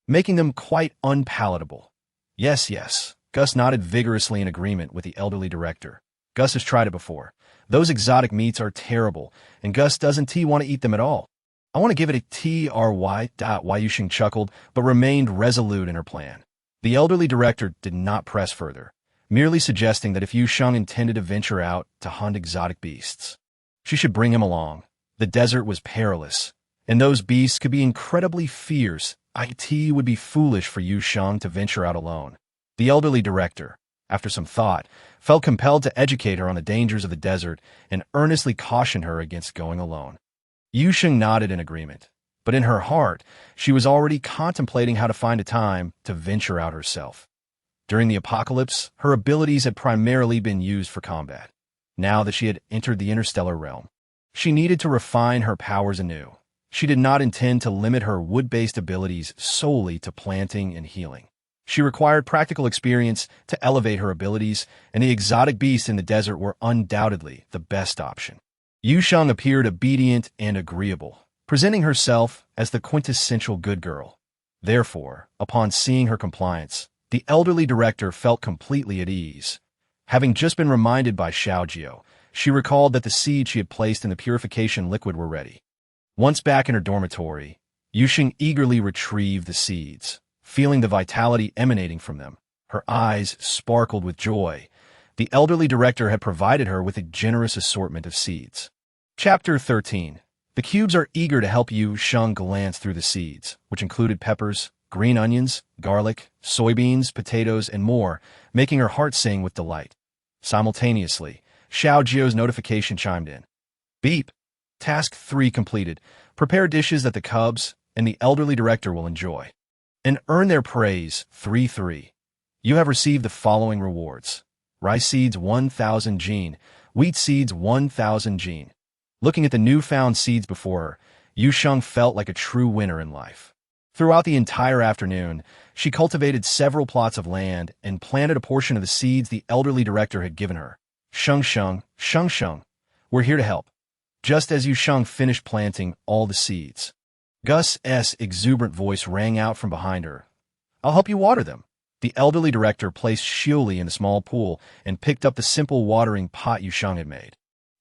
making them quite unpalatable." Yes. Gus nodded vigorously in agreement with the elderly director. Gus has tried it before. Those exotic meats are terrible, and Gus doesn't want to eat them at all. "I want to give it a try." Yu Sheng chuckled, but remained resolute in her plan. The elderly director did not press further, merely suggesting that if Yu Sheng intended to venture out to hunt exotic beasts, she should bring him along. The desert was perilous, and those beasts could be incredibly fierce. It would be foolish for Yu Sheng to venture out alone. The elderly director, after some thought, felt compelled to educate her on the dangers of the desert and earnestly caution her against going alone. Yu Sheng nodded in agreement, but in her heart, she was already contemplating how to find a time to venture out herself. During the apocalypse, her abilities had primarily been used for combat. Now that she had entered the interstellar realm, she needed to refine her powers anew. She did not intend to limit her wood-based abilities solely to planting and healing. She required practical experience to elevate her abilities, and the exotic beasts in the desert were undoubtedly the best option. Yu Sheng appeared obedient and agreeable, presenting herself as the quintessential good girl. Therefore, upon seeing her compliance, the elderly director felt completely at ease. Having just been reminded by Xiaojio, she recalled that the seeds she had placed in the purification liquid were ready. Once back in her dormitory, Yu Sheng eagerly retrieved the seeds. Feeling the vitality emanating from them, her eyes sparkled with joy. The elderly director had provided her with a generous assortment of seeds. Chapter 13. The cubes are eager to help Yu Sheng glance through the seeds, which included peppers, green onions, garlic, soybeans, potatoes, and more, making her heart sing with delight. Simultaneously, Xiaojio's notification chimed in. "Beep. Task 3 completed. Prepare dishes that the cubs and the elderly director will enjoy and earn their praise. 3-3. You have received the following rewards. Rice seeds 1,000 gene, wheat seeds 1,000 gene." Looking at the newfound seeds before her, Yu Sheng felt like a true winner in life. Throughout the entire afternoon, she cultivated several plots of land and planted a portion of the seeds the elderly director had given her. Sheng Sheng, Sheng Sheng, we're here to help. Just as Yu Sheng finished planting all the seeds, Gus's exuberant voice rang out from behind her. I'll help you water them. The elderly director placed Shioli in a small pool and picked up the simple watering pot Yu Sheng had made.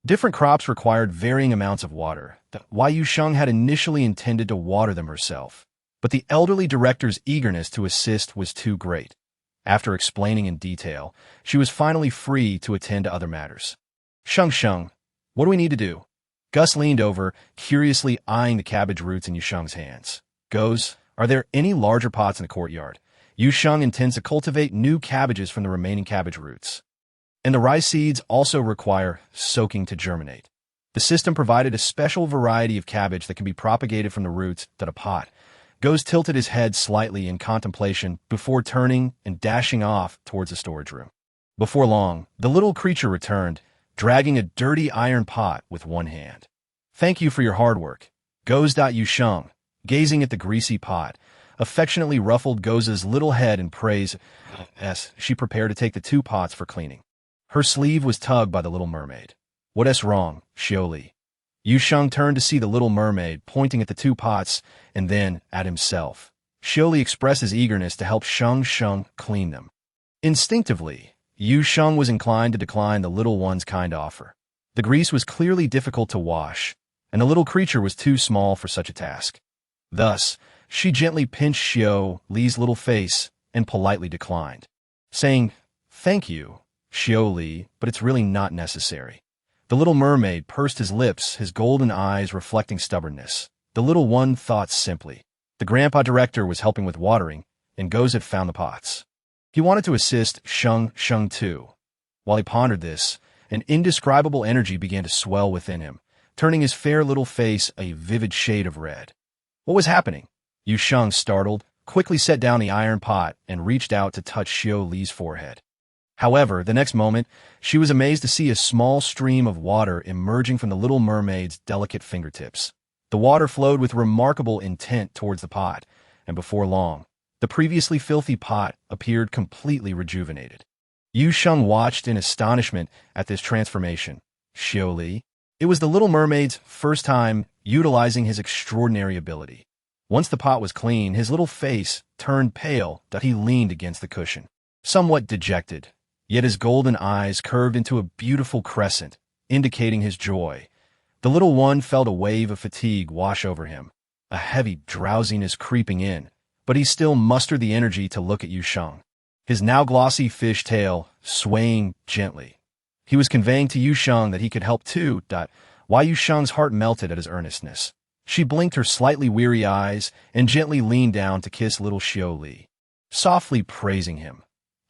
Different crops required varying amounts of water, why Yu Sheng had initially intended to water them herself. But the elderly director's eagerness to assist was too great. After explaining in detail, she was finally free to attend to other matters. Sheng Sheng, what do we need to do? Gus leaned over, curiously eyeing the cabbage roots in Yu Sheng's hands. Are there any larger pots in the courtyard? Yu Sheng intends to cultivate new cabbages from the remaining cabbage roots. And the rice seeds also require soaking to germinate. The system provided a special variety of cabbage that can be propagated from the roots to a pot. Goes tilted his head slightly in contemplation before turning and dashing off towards the storage room. Before long, the little creature returned, dragging a dirty iron pot with one hand. Thank you for your hard work. Yu Sheng, gazing at the greasy pot, affectionately ruffled Goza's little head in praise as she prepared to take the two pots for cleaning. Her sleeve was tugged by the little mermaid. What's wrong, Shioli? Yu Sheng turned to see the little mermaid pointing at the two pots and then at himself. Shioli expressed his eagerness to help Sheng Sheng clean them. Instinctively, Yu Sheng was inclined to decline the little one's kind offer. The grease was clearly difficult to wash, and the little creature was too small for such a task. Thus, she gently pinched Xiao Li's little face and politely declined, saying, Thank you, Xiao Li, but it's really not necessary. The little mermaid pursed his lips, his golden eyes reflecting stubbornness. The little one thought simply. The grandpa director was helping with watering, and Goz had found the pots. He wanted to assist Sheng Sheng too. While he pondered this, an indescribable energy began to swell within him, turning his fair little face a vivid shade of red. What was happening? Yu Sheng, startled, quickly set down the iron pot and reached out to touch Xiao Li's forehead. However, the next moment, she was amazed to see a small stream of water emerging from the little mermaid's delicate fingertips. The water flowed with remarkable intent towards the pot, and before long, the previously filthy pot appeared completely rejuvenated. Yu Sheng watched in astonishment at this transformation. Xiao Li. It was the little mermaid's first time utilizing his extraordinary ability. Once the pot was clean, his little face turned pale that he leaned against the cushion, somewhat dejected. Yet his golden eyes curved into a beautiful crescent, indicating his joy. The little one felt a wave of fatigue wash over him, a heavy drowsiness creeping in, but he still mustered the energy to look at Yu Sheng, his now glossy fish tail swaying gently. He was conveying to Yu Sheng that he could help too. Why Yu Sheng's heart melted at his earnestness. She blinked her slightly weary eyes and gently leaned down to kiss little Xiao Li, softly praising him.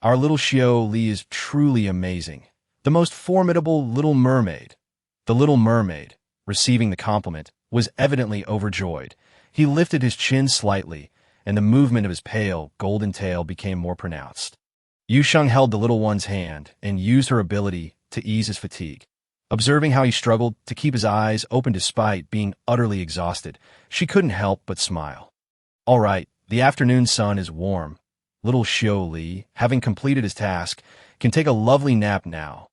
Our little Xiao Li is truly amazing. The most formidable little mermaid. The little mermaid, receiving the compliment, was evidently overjoyed. He lifted his chin slightly, and the movement of his pale, golden tail became more pronounced. Yu Sheng held the little one's hand and used her ability to ease his fatigue. Observing how he struggled to keep his eyes open despite being utterly exhausted, she couldn't help but smile. All right, the afternoon sun is warm. Little Xiao Li, having completed his task, can take a lovely nap now.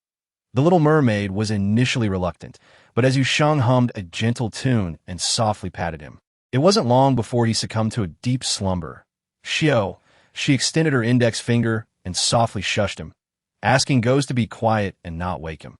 The little mermaid was initially reluctant, but as Yu Sheng hummed a gentle tune and softly patted him, it wasn't long before he succumbed to a deep slumber. Xiao, she extended her index finger and softly shushed him, asking Goz to be quiet and not wake him.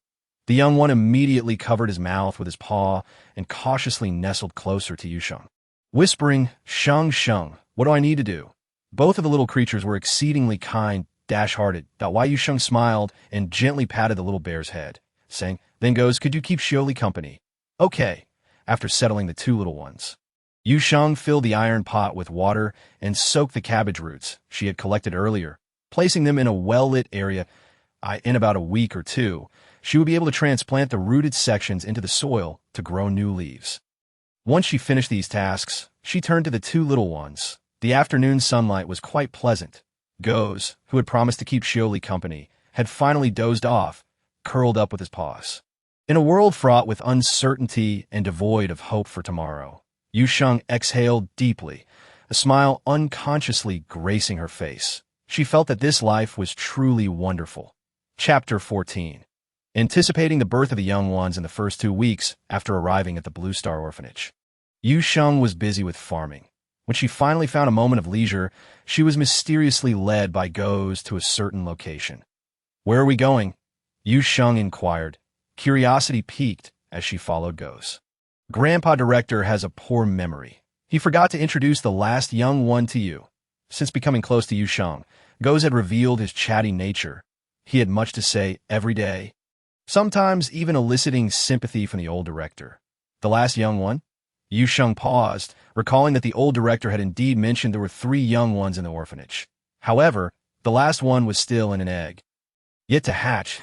The young one immediately covered his mouth with his paw and cautiously nestled closer to Yu Sheng, whispering, Sheng Sheng, what do I need to do? Both of the little creatures were exceedingly kind, dash-hearted. Why Yu Sheng smiled and gently patted the little bear's head, saying, Then Goz, could you keep Xiao Li company? Okay, after settling the two little ones. Yu Sheng filled the iron pot with water and soaked the cabbage roots she had collected earlier, placing them in a well-lit area. In about a week or two, she would be able to transplant the rooted sections into the soil to grow new leaves. Once she finished these tasks, she turned to the two little ones. The afternoon sunlight was quite pleasant. Goz, who had promised to keep Xiao Li company, had finally dozed off, curled up with his paws. In a world fraught with uncertainty and devoid of hope for tomorrow, Yu Sheng exhaled deeply, a smile unconsciously gracing her face. She felt that this life was truly wonderful. Chapter 14. Anticipating the birth of the young ones in the first 2 weeks after arriving at the Blue Star Orphanage. Yu Sheng was busy with farming. When she finally found a moment of leisure, she was mysteriously led by Goes to a certain location. "Where are we going?" Yu Sheng inquired. Curiosity piqued as she followed Goes. Grandpa Director has a poor memory. He forgot to introduce the last young one to you. Since becoming close to Yu Sheng, Goes had revealed his chatty nature. He had much to say every day, sometimes even eliciting sympathy from the old director. The last young one? Yu Sheng paused, recalling that the old director had indeed mentioned there were 3 young ones in the orphanage. However, the last one was still in an egg, yet to hatch.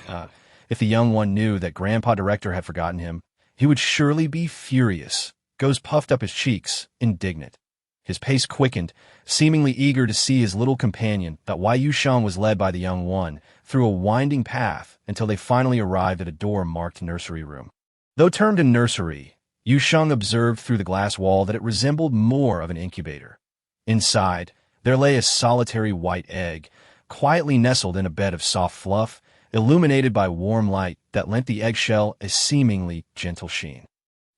If the young one knew that Grandpa Director had forgotten him, he would surely be furious. Goes puffed up his cheeks, indignant. His pace quickened, seemingly eager to see his little companion. That why Yu Sheng was led by the young one through a winding path until they finally arrived at a door marked nursery room. Though termed a nursery, Yu Sheng observed through the glass wall that it resembled more of an incubator. Inside, there lay a solitary white egg, quietly nestled in a bed of soft fluff, illuminated by warm light that lent the eggshell a seemingly gentle sheen.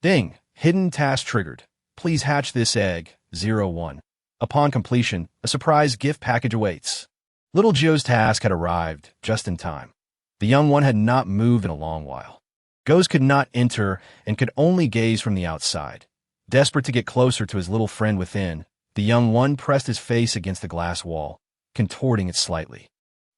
Ding! Hidden task triggered. Please hatch this egg, 01. Upon completion, a surprise gift package awaits. Little Joe's task had arrived, just in time. The young one had not moved in a long while. Goes could not enter and could only gaze from the outside. Desperate to get closer to his little friend within, the young one pressed his face against the glass wall, contorting it slightly.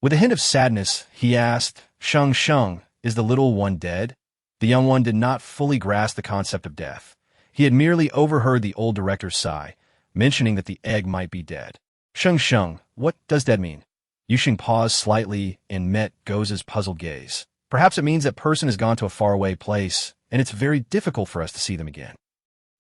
With a hint of sadness, he asked, Sheng, is the little one dead? The young one did not fully grasp the concept of death. He had merely overheard the old director's sigh, mentioning that the egg might be dead. Sheng, what does dead mean? Yu Sheng paused slightly and met Goes' puzzled gaze. Perhaps it means that person has gone to a faraway place, and it's very difficult for us to see them again.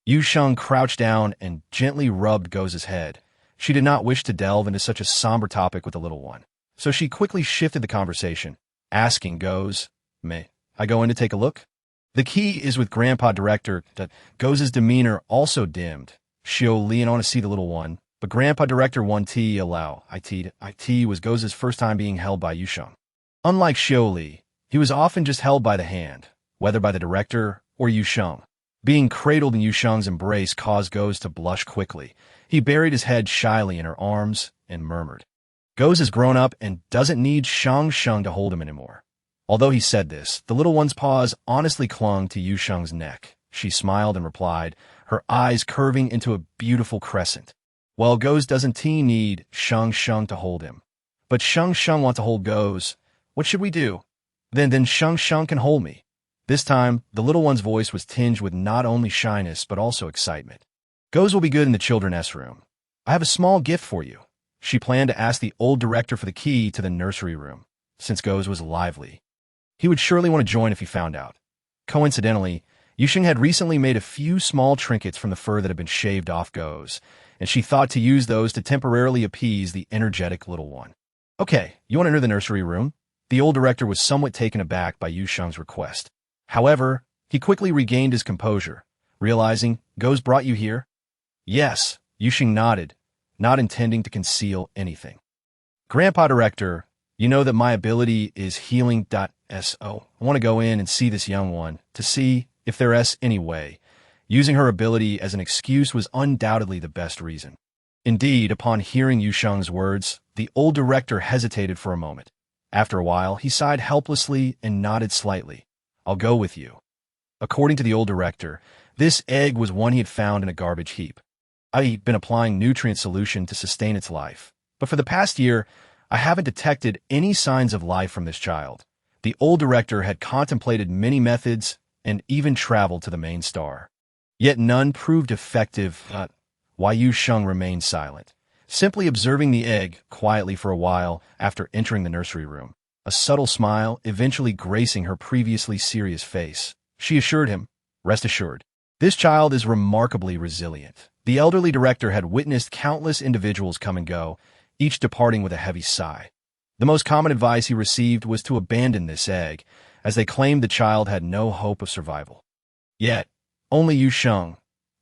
Yu Sheng crouched down and gently rubbed Goes' head. She did not wish to delve into such a somber topic with the little one, so she quickly shifted the conversation, asking Goes, "May I go in to take a look?" The key is with Grandpa Director that Goes' demeanor also dimmed. Xiao Li and I want to see the little one, but Grandpa Director 1T allow. IT was Goes' first time being held by Yu Sheng. Unlike Xiao Li, he was often just held by the hand, whether by the director or Yu Sheng. Being cradled in Yu Sheng's embrace caused Goes to blush quickly. He buried his head shyly in her arms and murmured, "Goes is grown up and doesn't need Sheng to hold him anymore." Although he said this, the little one's paws honestly clung to Yu Sheng's neck. She smiled and replied, her eyes curving into a beautiful crescent. "Well, Goes doesn't need Sheng to hold him. But Sheng want to hold Goes. What should we do? Then Sheng can hold me." This time, the little one's voice was tinged with not only shyness but also excitement. "Goes will be good in the children's room. I have a small gift for you." She planned to ask the old director for the key to the nursery room, since Goes was lively. He would surely want to join if he found out. Coincidentally, Yu Sheng had recently made a few small trinkets from the fur that had been shaved off Goes, and she thought to use those to temporarily appease the energetic little one. "Okay, you want to enter the nursery room?" The old director was somewhat taken aback by Yu Sheng's request. However, he quickly regained his composure, realizing, "Goes brought you here?" "Yes," Yu Sheng nodded, not intending to conceal anything. "Grandpa Director, you know that my ability is healing.so. I want to go in and see this young one, to see if there's any way." Using her ability as an excuse was undoubtedly the best reason. Indeed, upon hearing Yu Sheng's words, the old director hesitated for a moment. After a while, he sighed helplessly and nodded slightly. "I'll go with you." According to the old director, this egg was one he had found in a garbage heap. I'd been applying nutrient solution to sustain its life, but for the past year, I haven't detected any signs of life from this child. The old director had contemplated many methods and even traveled to the main star. Yet none proved effective. Why Yu Sheng remained silent, simply observing the egg quietly for a while after entering the nursery room, a subtle smile eventually gracing her previously serious face. She assured him, "Rest assured, this child is remarkably resilient." The elderly director had witnessed countless individuals come and go, each departing with a heavy sigh. The most common advice he received was to abandon this egg, as they claimed the child had no hope of survival. Yet, only Yu Sheng,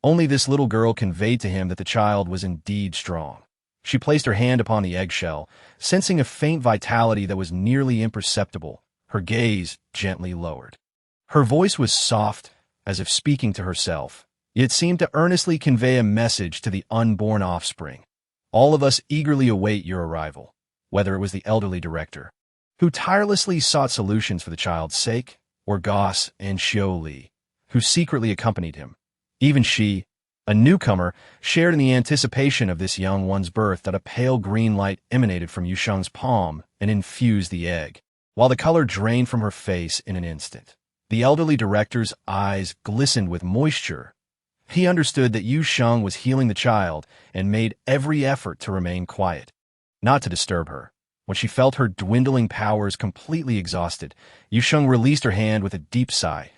Only this little girl conveyed to him that the child was indeed strong. She placed her hand upon the eggshell, sensing a faint vitality that was nearly imperceptible, her gaze gently lowered. Her voice was soft, as if speaking to herself, yet seemed to earnestly convey a message to the unborn offspring. All of us eagerly await your arrival, whether it was the elderly director, who tirelessly sought solutions for the child's sake, or Goss and Xiao Li, who secretly accompanied him. Even she, a newcomer, shared in the anticipation of this young one's birth that a pale green light emanated from Yu Sheng's palm and infused the egg, while the color drained from her face in an instant. The elderly director's eyes glistened with moisture. He understood that Yu Sheng was healing the child and made every effort to remain quiet, not to disturb her. When she felt her dwindling powers completely exhausted, Yu Sheng released her hand with a deep sigh.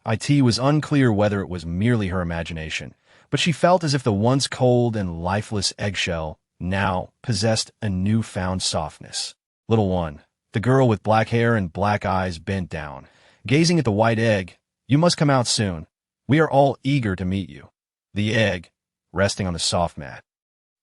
It was unclear whether it was merely her imagination, but she felt as if the once cold and lifeless eggshell now possessed a newfound softness. Little one, the girl with black hair and black eyes bent down, gazing at the white egg. You must come out soon. We are all eager to meet you. The egg, resting on the soft mat,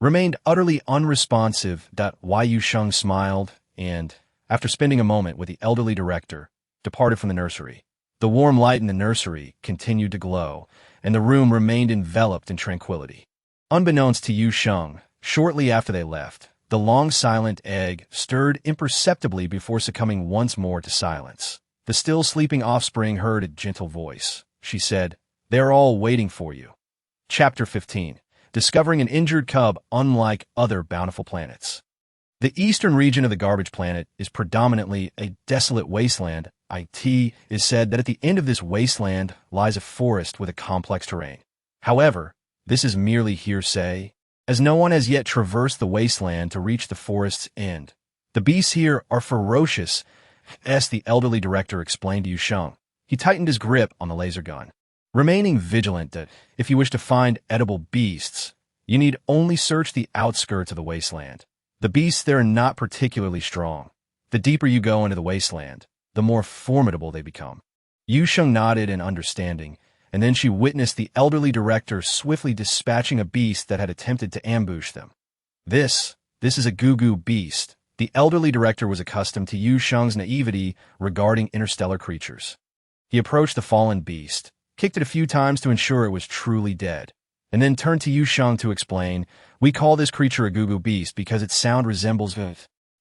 remained utterly unresponsive. Yu Sheng smiled and, after spending a moment with the elderly director, departed from the nursery. The warm light in the nursery continued to glow, and the room remained enveloped in tranquility. Unbeknownst to Yu Sheng, shortly after they left, the long silent egg stirred imperceptibly before succumbing once more to silence. The still sleeping offspring heard a gentle voice. She said, "They are all waiting for you." Chapter 15. Discovering an injured cub unlike other bountiful planets. The eastern region of the garbage planet is predominantly a desolate wasteland. It is said that at the end of this wasteland lies a forest with a complex terrain. However, this is merely hearsay, as no one has yet traversed the wasteland to reach the forest's end. The beasts here are ferocious, as the elderly director explained to Yu Sheng. He tightened his grip on the laser gun, remaining vigilant that if you wish to find edible beasts, you need only search the outskirts of the wasteland. The beasts there are not particularly strong. The deeper you go into the wasteland, the more formidable they become. Yu Sheng nodded in understanding, and then she witnessed the elderly director swiftly dispatching a beast that had attempted to ambush them. This is a Gugu beast. The elderly director was accustomed to Yu Sheng's naivety regarding interstellar creatures. He approached the fallen beast, kicked it a few times to ensure it was truly dead, and then turned to Yu Sheng to explain, "We call this creature a Gugu beast because its sound resembles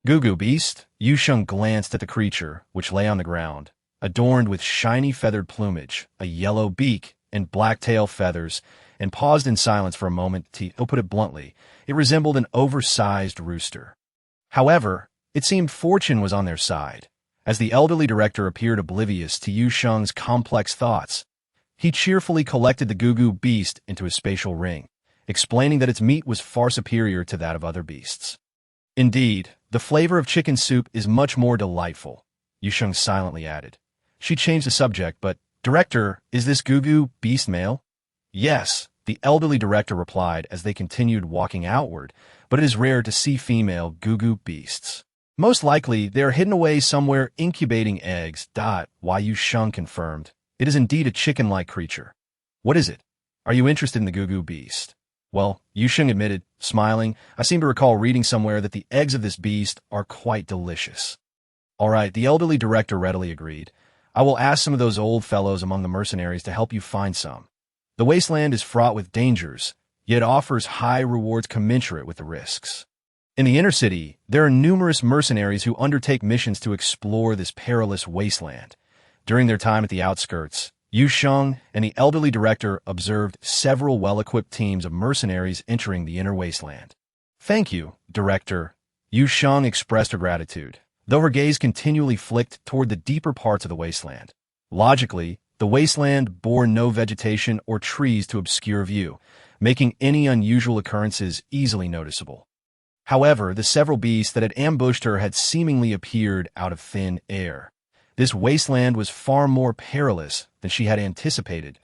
Gugu beast?" Yu Sheng glanced at the creature, which lay on the ground, adorned with shiny feathered plumage, a yellow beak, and black tail feathers, and paused in silence for a moment. To put it bluntly, it resembled an oversized rooster. However, it seemed fortune was on their side, as the elderly director appeared oblivious to Yu Sheng's complex thoughts. He cheerfully collected the Gugu beast into his spatial ring, explaining that its meat was far superior to that of other beasts. "Indeed, the flavor of chicken soup is much more delightful," Yu Sheng silently added. She changed the subject, "But, Director, is this Gugu beast male?" "Yes," the elderly director replied as they continued walking outward, "but it is rare to see female Gugu beasts. Most likely, they are hidden away somewhere incubating eggs." Yu Sheng confirmed, "It is indeed a chicken-like creature." "What is it? Are you interested in the Gugu beast?" "Well," Yu Sheng admitted, smiling, "I seem to recall reading somewhere that the eggs of this beast are quite delicious." "All right," the elderly director readily agreed. "I will ask some of those old fellows among the mercenaries to help you find some. The wasteland is fraught with dangers, yet offers high rewards commensurate with the risks. In the inner city, there are numerous mercenaries who undertake missions to explore this perilous wasteland. During their time at the outskirts, Yu Sheng and the elderly director observed several well-equipped teams of mercenaries entering the inner wasteland. "Thank you, Director." Yu Sheng expressed her gratitude, though her gaze continually flicked toward the deeper parts of the wasteland. Logically, the wasteland bore no vegetation or trees to obscure view, making any unusual occurrences easily noticeable. However, the several beasts that had ambushed her had seemingly appeared out of thin air. This wasteland was far more perilous than she had anticipated.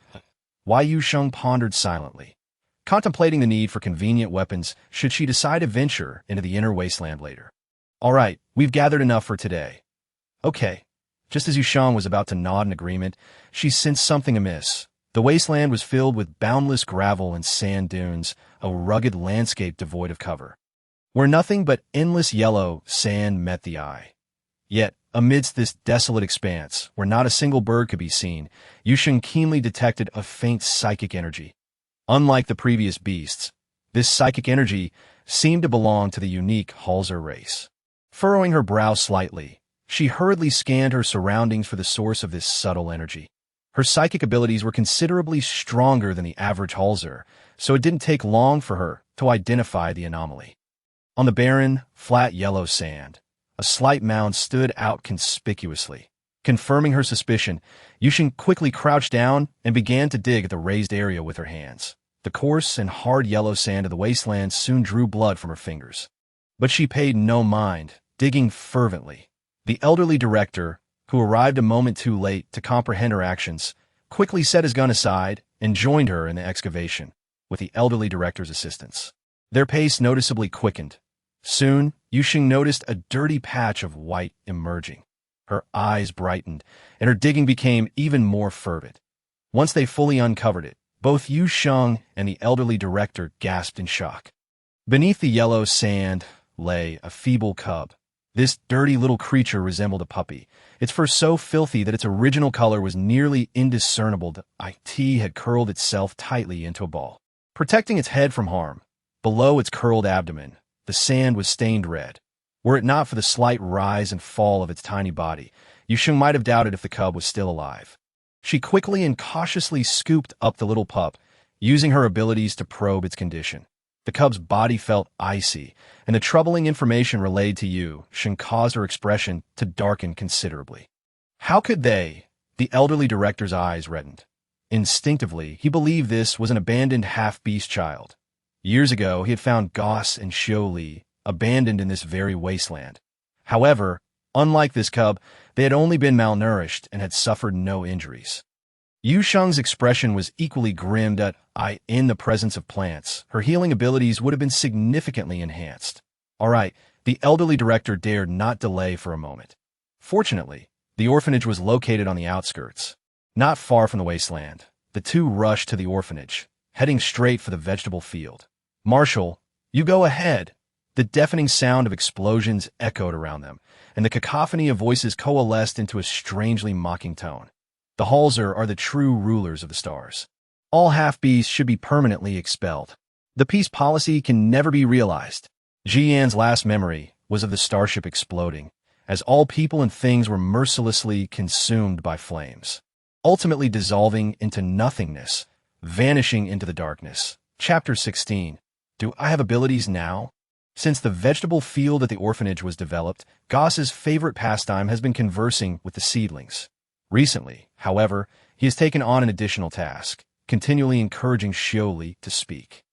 Yu Sheng pondered silently, contemplating the need for convenient weapons should she decide to venture into the inner wasteland later. "All right, we've gathered enough for today." "Okay." Just as Yu Sheng was about to nod in agreement, she sensed something amiss. The wasteland was filled with boundless gravel and sand dunes, a rugged landscape devoid of cover, where nothing but endless yellow sand met the eye. Yet, amidst this desolate expanse, where not a single bird could be seen, Yu Sheng keenly detected a faint psychic energy. Unlike the previous beasts, this psychic energy seemed to belong to the unique Hallsian race. Furrowing her brow slightly, she hurriedly scanned her surroundings for the source of this subtle energy. Her psychic abilities were considerably stronger than the average Hallsian, so it didn't take long for her to identify the anomaly. On the barren, flat yellow sand, a slight mound stood out conspicuously. Confirming her suspicion, Yu Sheng quickly crouched down and began to dig at the raised area with her hands. The coarse and hard yellow sand of the wasteland soon drew blood from her fingers. But she paid no mind, digging fervently. The elderly director, who arrived a moment too late to comprehend her actions, quickly set his gun aside and joined her in the excavation, with the elderly director's assistance. Their pace noticeably quickened. Soon, Yu Sheng noticed a dirty patch of white emerging. Her eyes brightened, and her digging became even more fervent. Once they fully uncovered it, both Yu Sheng and the elderly director gasped in shock. Beneath the yellow sand lay a feeble cub. This dirty little creature resembled a puppy, its fur so filthy that its original color was nearly indiscernible. The IT had curled itself tightly into a ball, protecting its head from harm. Below its curled abdomen, the sand was stained red. Were it not for the slight rise and fall of its tiny body, Yu Sheng might have doubted if the cub was still alive. She quickly and cautiously scooped up the little pup, using her abilities to probe its condition. The cub's body felt icy, and the troubling information relayed to Yu Sheng caused her expression to darken considerably. How could they? The elderly director's eyes reddened. Instinctively, he believed this was an abandoned half-beast child. Years ago, he had found Goss and Xiao Li abandoned in this very wasteland. However, unlike this cub, they had only been malnourished and had suffered no injuries. Yu Sheng's expression was equally grim. In the presence of plants, her healing abilities would have been significantly enhanced. All right, the elderly director dared not delay for a moment. Fortunately, the orphanage was located on the outskirts, not far from the wasteland. The two rushed to the orphanage, heading straight for the vegetable field. "Marshal, you go ahead." The deafening sound of explosions echoed around them, and the cacophony of voices coalesced into a strangely mocking tone. The Hallsian are the true rulers of the stars. All half-beasts should be permanently expelled. The peace policy can never be realized. Jian's last memory was of the starship exploding, as all people and things were mercilessly consumed by flames, ultimately dissolving into nothingness, vanishing into the darkness. Chapter 16. Do I have abilities now? Since the vegetable field at the orphanage was developed, Goss's favorite pastime has been conversing with the seedlings. Recently, however, he has taken on an additional task, continually encouraging Xiao Li to speak.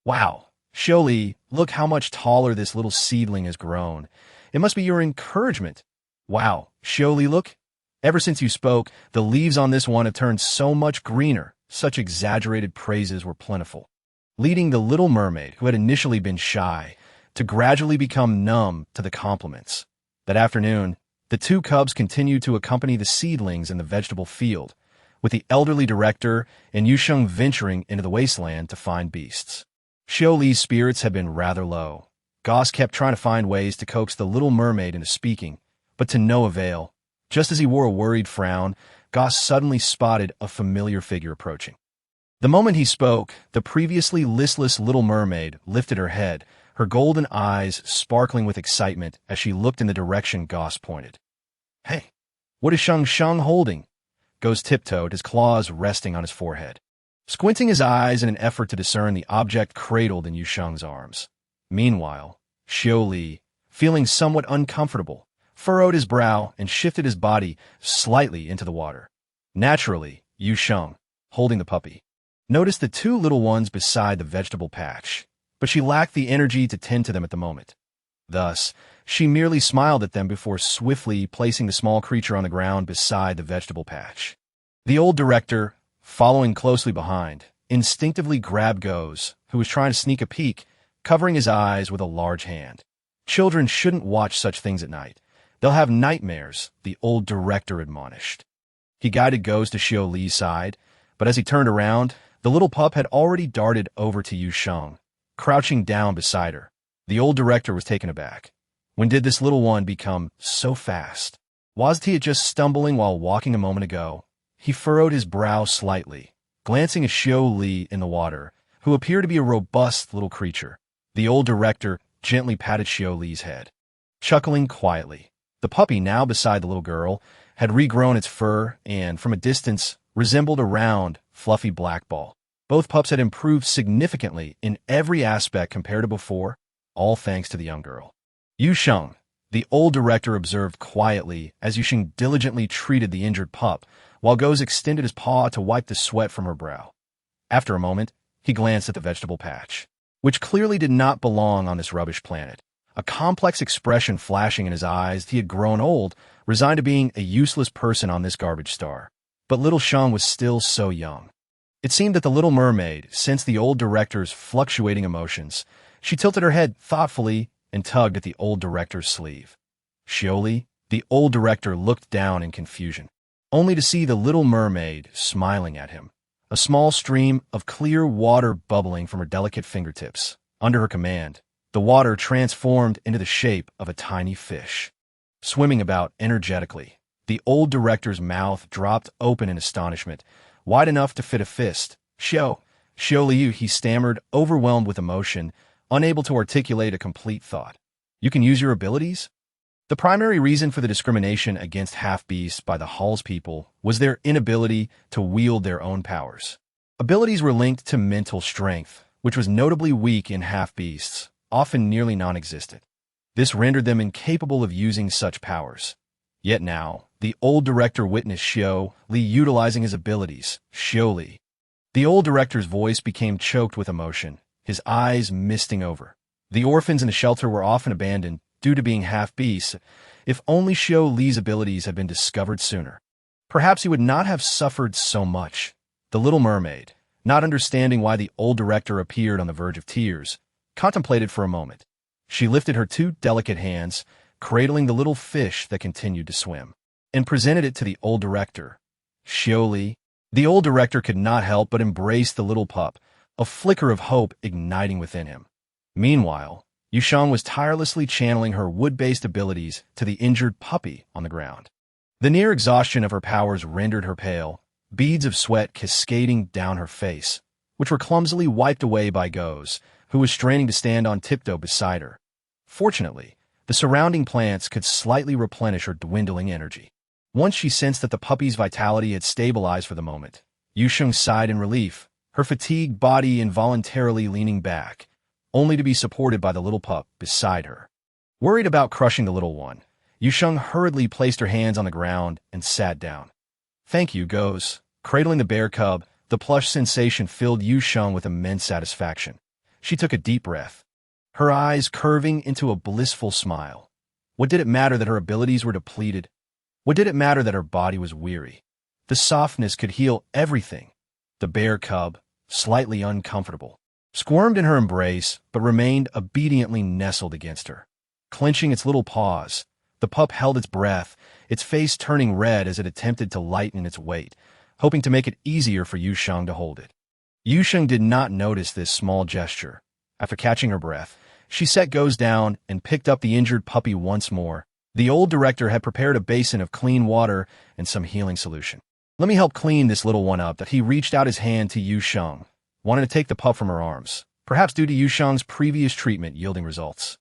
"Wow, Xiao Li, look how much taller this little seedling has grown. It must be your encouragement. Wow, Xiao Li, look. Ever since you spoke, the leaves on this one have turned so much greener." Such exaggerated praises were plentiful, leading the little mermaid, who had initially been shy, to gradually become numb to the compliments. That afternoon, the two cubs continued to accompany the seedlings in the vegetable field, with the elderly director and Yu Sheng venturing into the wasteland to find beasts. Xiao Li's spirits had been rather low. Goss kept trying to find ways to coax the little mermaid into speaking, but to no avail. Just as he wore a worried frown, Goss suddenly spotted a familiar figure approaching. The moment he spoke, the previously listless little mermaid lifted her head, her golden eyes sparkling with excitement as she looked in the direction Goss pointed. "Hey, what is Sheng holding?" Goss tiptoed, his claws resting on his forehead, squinting his eyes in an effort to discern the object cradled in Yu Sheng's arms. Meanwhile, Xiao Li, feeling somewhat uncomfortable, furrowed his brow and shifted his body slightly into the water. Naturally, Yu Sheng, holding the puppy, noticed the two little ones beside the vegetable patch, but she lacked the energy to tend to them at the moment. Thus, she merely smiled at them before swiftly placing the small creature on the ground beside the vegetable patch. The old director, following closely behind, instinctively grabbed Goss, who was trying to sneak a peek, covering his eyes with a large hand. "Children shouldn't watch such things at night. They'll have nightmares," the old director admonished. He guided Goss to Xiao Li's side, But as he turned around, the little pup had already darted over to Yu Sheng, crouching down beside her. The old director was taken aback. When did this little one become so fast? Wasn't he just stumbling while walking a moment ago? He furrowed his brow slightly, glancing at Xiao Li in the water, who appeared to be a robust little creature. The old director gently patted Xiao Li's head, chuckling quietly. The puppy, now beside the little girl, had regrown its fur and, from a distance, resembled a round, fluffy black ball. Both pups had improved significantly in every aspect compared to before, all thanks to the young girl. Yu Sheng, the old director, observed quietly as Yu Sheng diligently treated the injured pup, while Goes extended his paw to wipe the sweat from her brow. After a moment, he glanced at the vegetable patch, which clearly did not belong on this rubbish planet. A complex expression flashing in his eyes, he had grown old, resigned to being a useless person on this garbage star. But little Sheng was still so young. It seemed that the little mermaid sensed the old director's fluctuating emotions. She tilted her head thoughtfully and tugged at the old director's sleeve. Xiao Li, the old director, looked down in confusion, only to see the little mermaid smiling at him, a small stream of clear water bubbling from her delicate fingertips. Under her command, the water transformed into the shape of a tiny fish, swimming about energetically. The old director's mouth dropped open in astonishment, wide enough to fit a fist. Xiao Liu, he stammered, overwhelmed with emotion, unable to articulate a complete thought. You can use your abilities? The primary reason for the discrimination against half-beasts by the Hall's people was their inability to wield their own powers. Abilities were linked to mental strength, which was notably weak in half-beasts, often nearly non-existent. This rendered them incapable of using such powers. Yet now, the old director witnessed Xiao Li utilizing his abilities. Xiao Li. The old director's voice became choked with emotion, his eyes misting over. The orphans in the shelter were often abandoned due to being half-beasts. If only Xiao Li's abilities had been discovered sooner, perhaps he would not have suffered so much. The little mermaid, not understanding why the old director appeared on the verge of tears, contemplated for a moment. She lifted her two delicate hands, cradling the little fish that continued to swim, and presented it to the old director. Xiao Li. The old director could not help but embrace the little pup, a flicker of hope igniting within him. Meanwhile, Yu Sheng was tirelessly channeling her wood-based abilities to the injured puppy on the ground. The near exhaustion of her powers rendered her pale, beads of sweat cascading down her face, which were clumsily wiped away by Goes, who was straining to stand on tiptoe beside her. Fortunately, the surrounding plants could slightly replenish her dwindling energy. Once she sensed that the puppy's vitality had stabilized for the moment, Yu Sheng sighed in relief, her fatigued body involuntarily leaning back, only to be supported by the little pup beside her. Worried about crushing the little one, Yu Sheng hurriedly placed her hands on the ground and sat down. Thank you, Goes. Cradling the bear cub, the plush sensation filled Yu Sheng with immense satisfaction. She took a deep breath, her eyes curving into a blissful smile. What did it matter that her abilities were depleted? What did it matter that her body was weary? The softness could heal everything. The bear cub, slightly uncomfortable, squirmed in her embrace but remained obediently nestled against her. Clenching its little paws, the pup held its breath, its face turning red as it attempted to lighten its weight, hoping to make it easier for Yu Sheng to hold it. Yu Sheng did not notice this small gesture. After catching her breath, she set Goes down and picked up the injured puppy once more. The old director had prepared a basin of clean water and some healing solution. Let me help clean this little one up. That he reached out his hand to Yu Sheng, wanted to take the pup from her arms, perhaps due to Yu Sheng's previous treatment yielding results.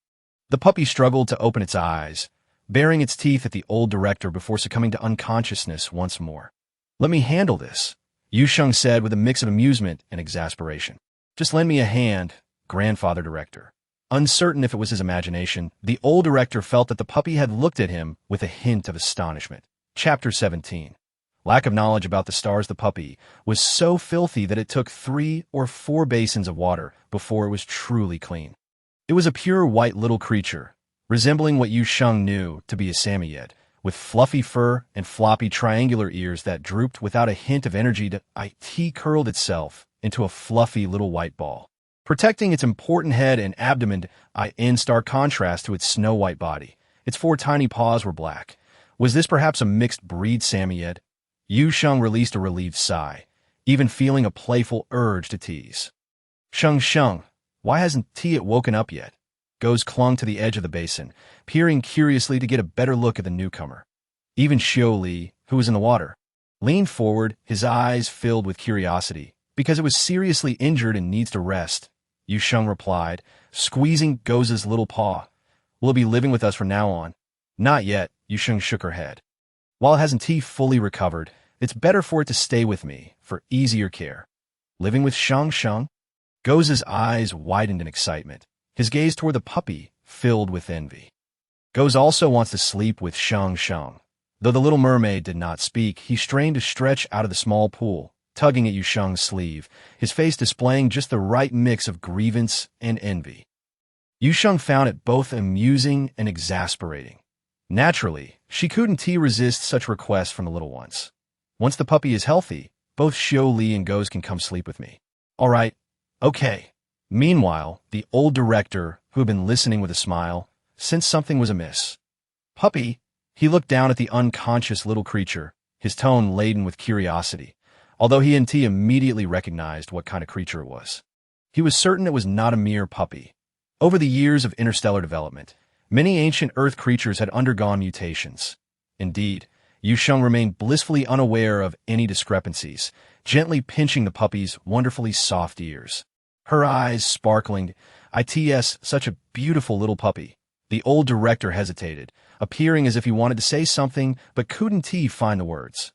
The puppy struggled to open its eyes, baring its teeth at the old director before succumbing to unconsciousness once more. Let me handle this, Yu Sheng said with a mix of amusement and exasperation. Just lend me a hand, grandfather director. Uncertain if it was his imagination, the old director felt that the puppy had looked at him with a hint of astonishment. Chapter 17. Lack of knowledge about the stars. The puppy was so filthy that it took 3 or 4 basins of water before it was truly clean. It was a pure white little creature, resembling what Yu Sheng knew to be a Samoyed, with fluffy fur and floppy triangular ears that drooped without a hint of energy to it curled itself into a fluffy little white ball, protecting its important head and abdomen in stark contrast to its snow-white body. Its 4 tiny paws were black. Was this perhaps a mixed breed Samoyed? Yu Sheng released a relieved sigh. even feeling a playful urge to tease. Sheng Sheng, why hasn't T woken up yet? Goes clung to the edge of the basin, peering curiously to get a better look at the newcomer. Even Xiao Li, who was in the water, leaned forward, his eyes filled with curiosity, because it was seriously injured and needs to rest. Yu Sheng replied, squeezing Goza's little paw. Will it be living with us from now on? Not yet, Yu Sheng shook her head. While it hasn't fully recovered, it's better for it to stay with me, for easier care. Living with Sheng Sheng? Goza's eyes widened in excitement, his gaze toward the puppy filled with envy. Goza also wants to sleep with Sheng Sheng. Though the little mermaid did not speak, he strained to stretch out of the small pool, tugging at Yu Sheng's sleeve, his face displaying just the right mix of grievance and envy. Yu Sheng found it both amusing and exasperating. Naturally, she couldn't resist such requests from the little ones. Once the puppy is healthy, both Xiao Li and Goz can come sleep with me. All right, okay. Meanwhile, the old director, who had been listening with a smile, sensed something was amiss. Puppy, he looked down at the unconscious little creature, his tone laden with curiosity, although he and T immediately recognized what kind of creature it was. He was certain it was not a mere puppy. Over the years of interstellar development, many ancient Earth creatures had undergone mutations. Indeed, Yu Sheng remained blissfully unaware of any discrepancies, gently pinching the puppy's wonderfully soft ears. Her eyes sparkling. "It's such a beautiful little puppy." The old director hesitated, appearing as if he wanted to say something but couldn't find the words.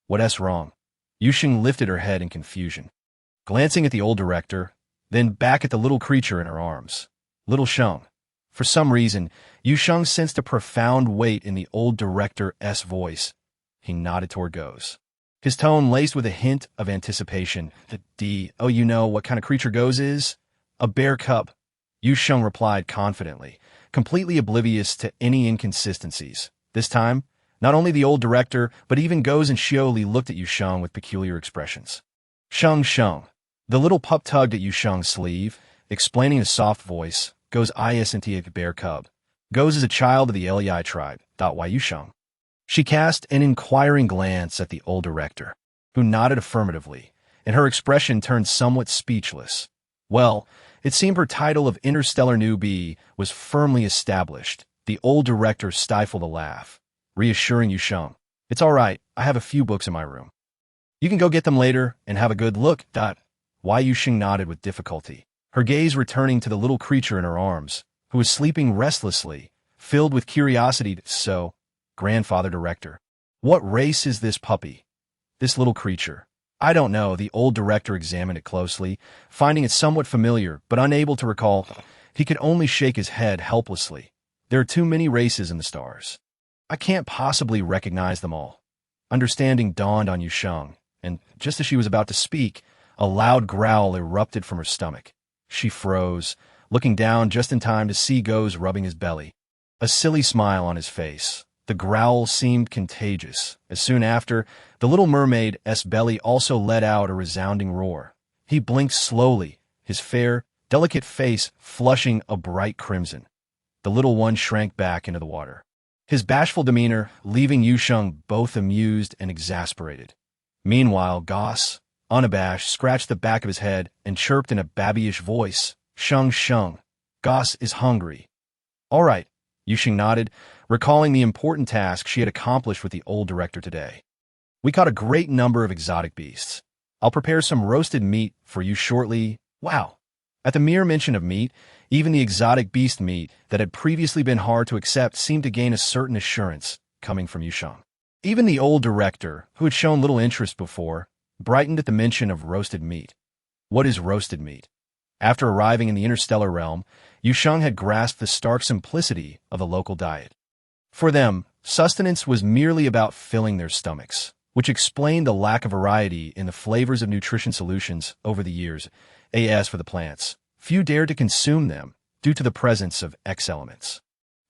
What's wrong? Yu Sheng lifted her head in confusion, glancing at the old director, then back at the little creature in her arms. Little Sheng. For some reason, Yu Sheng sensed a profound weight in the old director's voice. He nodded toward Goz, his tone laced with a hint of anticipation. Oh, you know what kind of creature Goz is? A bear cub. Yu Sheng replied confidently, completely oblivious to any inconsistencies. This time, not only the old director, but even Goz and Xiao Li looked at Yu Sheng with peculiar expressions. Sheng Sheng. The little pup tugged at Yu Sheng's sleeve, explaining in a soft voice. Goz isn't a bear cub. Goz is a child of the Lai tribe. Why Yu Sheng? She cast an inquiring glance at the old director, who nodded affirmatively, and her expression turned somewhat speechless. Well, it seemed her title of interstellar newbie was firmly established. The old director stifled a laugh, reassuring Yu Sheng. It's all right, I have a few books in my room. You can go get them later and have a good look. Why Yu Sheng nodded with difficulty, her gaze returning to the little creature in her arms, who was sleeping restlessly, filled with curiosity. So, grandfather director, what race is this puppy? This little creature? I don't know. The old director examined it closely, finding it somewhat familiar, but unable to recall. He could only shake his head helplessly. There are too many races in the stars. I can't possibly recognize them all. Understanding dawned on Yu Sheng, and just as she was about to speak, a loud growl erupted from her stomach. She froze, looking down just in time to see Goz rubbing his belly, a silly smile on his face. The growl seemed contagious. As soon after, the little mermaid's belly also let out a resounding roar. He blinked slowly, his fair, delicate face flushing a bright crimson. The little one shrank back into the water, his bashful demeanor leaving Yu Sheng both amused and exasperated. Meanwhile, Goss, unabashed, scratched the back of his head and chirped in a babyish voice. Sheng Sheng. Goss is hungry. All right, Yu Sheng nodded, recalling the important task she had accomplished with the old director today. We caught a great number of exotic beasts. I'll prepare some roasted meat for you shortly. Wow. At the mere mention of meat, even the exotic beast meat that had previously been hard to accept seemed to gain a certain assurance coming from Yu Sheng. Even the old director, who had shown little interest before, brightened at the mention of roasted meat. What is roasted meat? After arriving in the interstellar realm, Yu Sheng had grasped the stark simplicity of the local diet. For them, sustenance was merely about filling their stomachs, which explained the lack of variety in the flavors of nutrition solutions over the years. As for the plants, few dared to consume them due to the presence of X elements.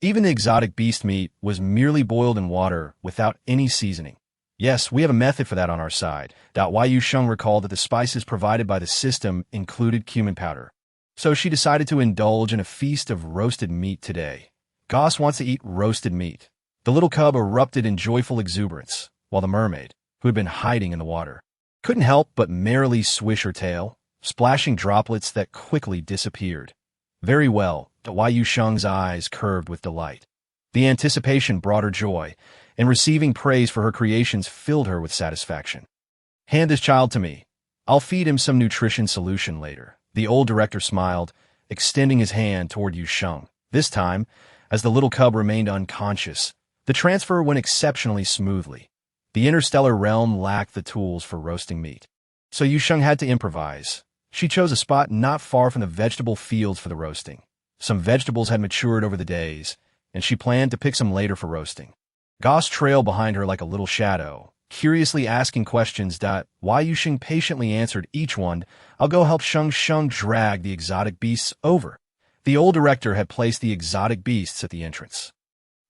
Even the exotic beast meat was merely boiled in water without any seasoning. Yes, we have a method for that on our side. Yu Sheng recalled that the spices provided by the system included cumin powder. So she decided to indulge in a feast of roasted meat today. Goss wants to eat roasted meat. The little cub erupted in joyful exuberance, while the mermaid, who had been hiding in the water, couldn't help but merrily swish her tail, splashing droplets that quickly disappeared. Very well, Yu Sheng's eyes curved with delight. The anticipation brought her joy, and receiving praise for her creations filled her with satisfaction. Hand this child to me. I'll feed him some nutrition solution later. The old director smiled, extending his hand toward Yu Sheng. This time, as the little cub remained unconscious, the transfer went exceptionally smoothly. The interstellar realm lacked the tools for roasting meat, so Yu Sheng had to improvise. She chose a spot not far from the vegetable fields for the roasting. Some vegetables had matured over the days, and she planned to pick some later for roasting. Goss trailed behind her like a little shadow, curiously asking questions. Yu Sheng patiently answered each one. I'll go help Sheng drag the exotic beasts over. The old director had placed the exotic beasts at the entrance.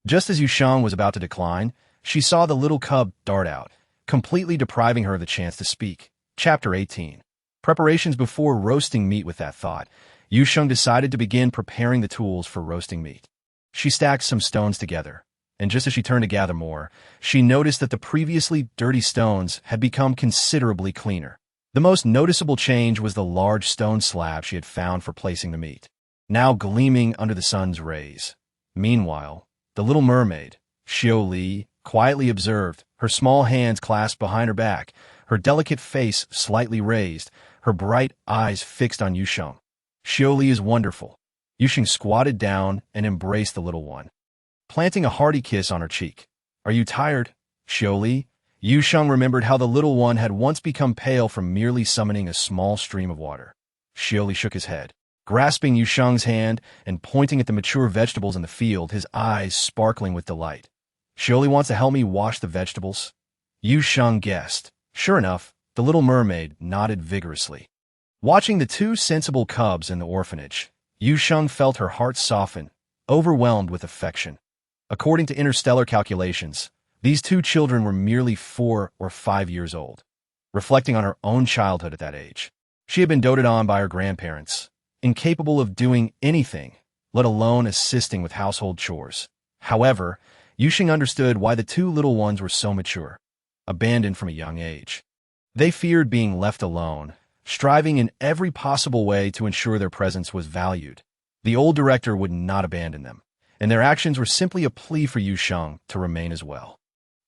Just as Yu Sheng was about to decline, she saw the little cub dart out, completely depriving her of the chance to speak. Chapter 18. Preparations before roasting meat. With that thought, Yu Sheng decided to begin preparing the tools for roasting meat. She stacked some stones together, and just as she turned to gather more, she noticed that the previously dirty stones had become considerably cleaner. The most noticeable change was the large stone slab she had found for placing the meat, now gleaming under the sun's rays. Meanwhile, the little mermaid, Xiao Li, quietly observed, her small hands clasped behind her back, her delicate face slightly raised, her bright eyes fixed on Yu Sheng. Xiao Li is wonderful. Yu Sheng squatted down and embraced the little one, planting a hearty kiss on her cheek. Are you tired, Xiao Li? Yu Sheng remembered how the little one had once become pale from merely summoning a small stream of water. Xiao Li shook his head, grasping Yu Sheng's hand and pointing at the mature vegetables in the field, his eyes sparkling with delight. Xiao Li wants to help me wash the vegetables? Yu Sheng guessed. Sure enough, the little mermaid nodded vigorously. Watching the two sensible cubs in the orphanage, Yu Sheng felt her heart soften, overwhelmed with affection. According to interstellar calculations, these two children were merely 4 or 5 years old. Reflecting on her own childhood at that age, she had been doted on by her grandparents, incapable of doing anything, let alone assisting with household chores. However, Yu Sheng understood why the two little ones were so mature, abandoned from a young age. They feared being left alone, striving in every possible way to ensure their presence was valued. The old director would not abandon them, and their actions were simply a plea for Yu Sheng to remain as well.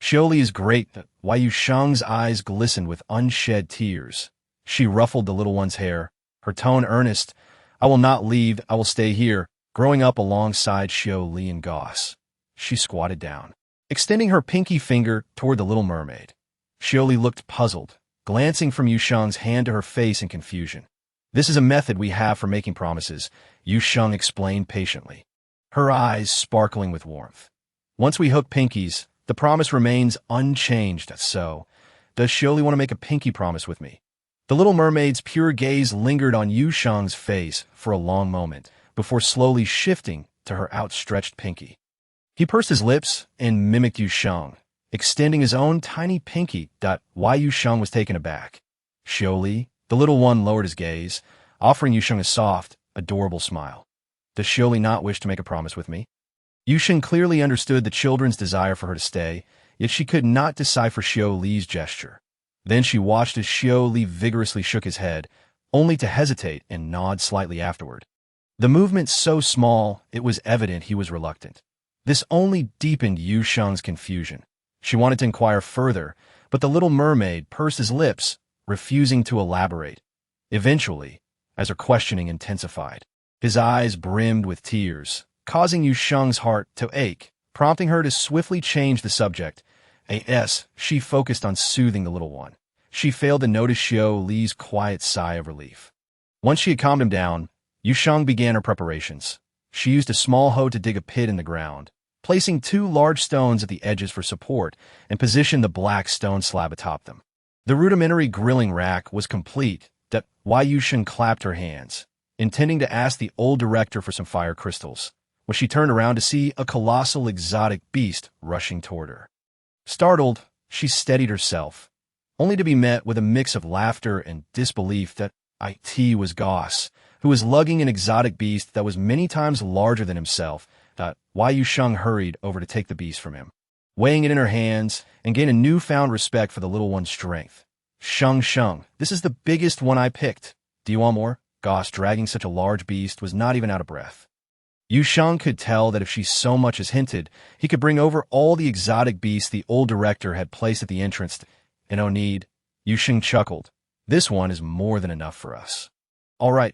Xiao Li is great. Yu Sheng's eyes glistened with unshed tears. She ruffled the little one's hair, her tone earnest. I will not leave, I will stay here, growing up alongside Xiao Li and Goss. She squatted down, extending her pinky finger toward the little mermaid. Xiao Li looked puzzled, glancing from Yu Sheng's hand to her face in confusion. This is a method we have for making promises, Yu Sheng explained patiently, her eyes sparkling with warmth. Once we hook pinkies, the promise remains unchanged. So, does Xiao Li want to make a pinky promise with me? The little mermaid's pure gaze lingered on Yu Sheng's face for a long moment, before slowly shifting to her outstretched pinky. He pursed his lips and mimicked Yu Sheng, extending his own tiny pinky. Yu Sheng was taken aback. Xiao Li, the little one, lowered his gaze, offering Yu Sheng a soft, adorable smile. Does Xiao Li not wish to make a promise with me? Yu Sheng clearly understood the children's desire for her to stay, yet she could not decipher Xiao Li's gesture. Then she watched as Xiao Li vigorously shook his head, only to hesitate and nod slightly afterward. The movement so small, it was evident he was reluctant. This only deepened Yu Sheng's confusion. She wanted to inquire further, but the little mermaid pursed his lips, refusing to elaborate. Eventually, as her questioning intensified, his eyes brimmed with tears, causing Yu Sheng's heart to ache, prompting her to swiftly change the subject. She focused on soothing the little one. She failed to notice Xiao Li's quiet sigh of relief. Once she had calmed him down, Yu Sheng began her preparations. She used a small hoe to dig a pit in the ground, placing 2 large stones at the edges for support, and positioned the black stone slab atop them. The rudimentary grilling rack was complete. Yu Sheng clapped her hands, intending to ask the old director for some fire crystals, when she turned around to see a colossal exotic beast rushing toward her. Startled, she steadied herself, only to be met with a mix of laughter and disbelief. It was Goss, who was lugging an exotic beast that was many times larger than himself. Yu Sheng hurried over to take the beast from him, weighing it in her hands and gained a newfound respect for the little one's strength. Sheng, this is the biggest one I picked. Do you want more? Gosh, dragging such a large beast was not even out of breath. Yu Sheng could tell that if she so much as hinted, he could bring over all the exotic beasts the old director had placed at the entrance. And no need. Yu Sheng chuckled. This one is more than enough for us. All right,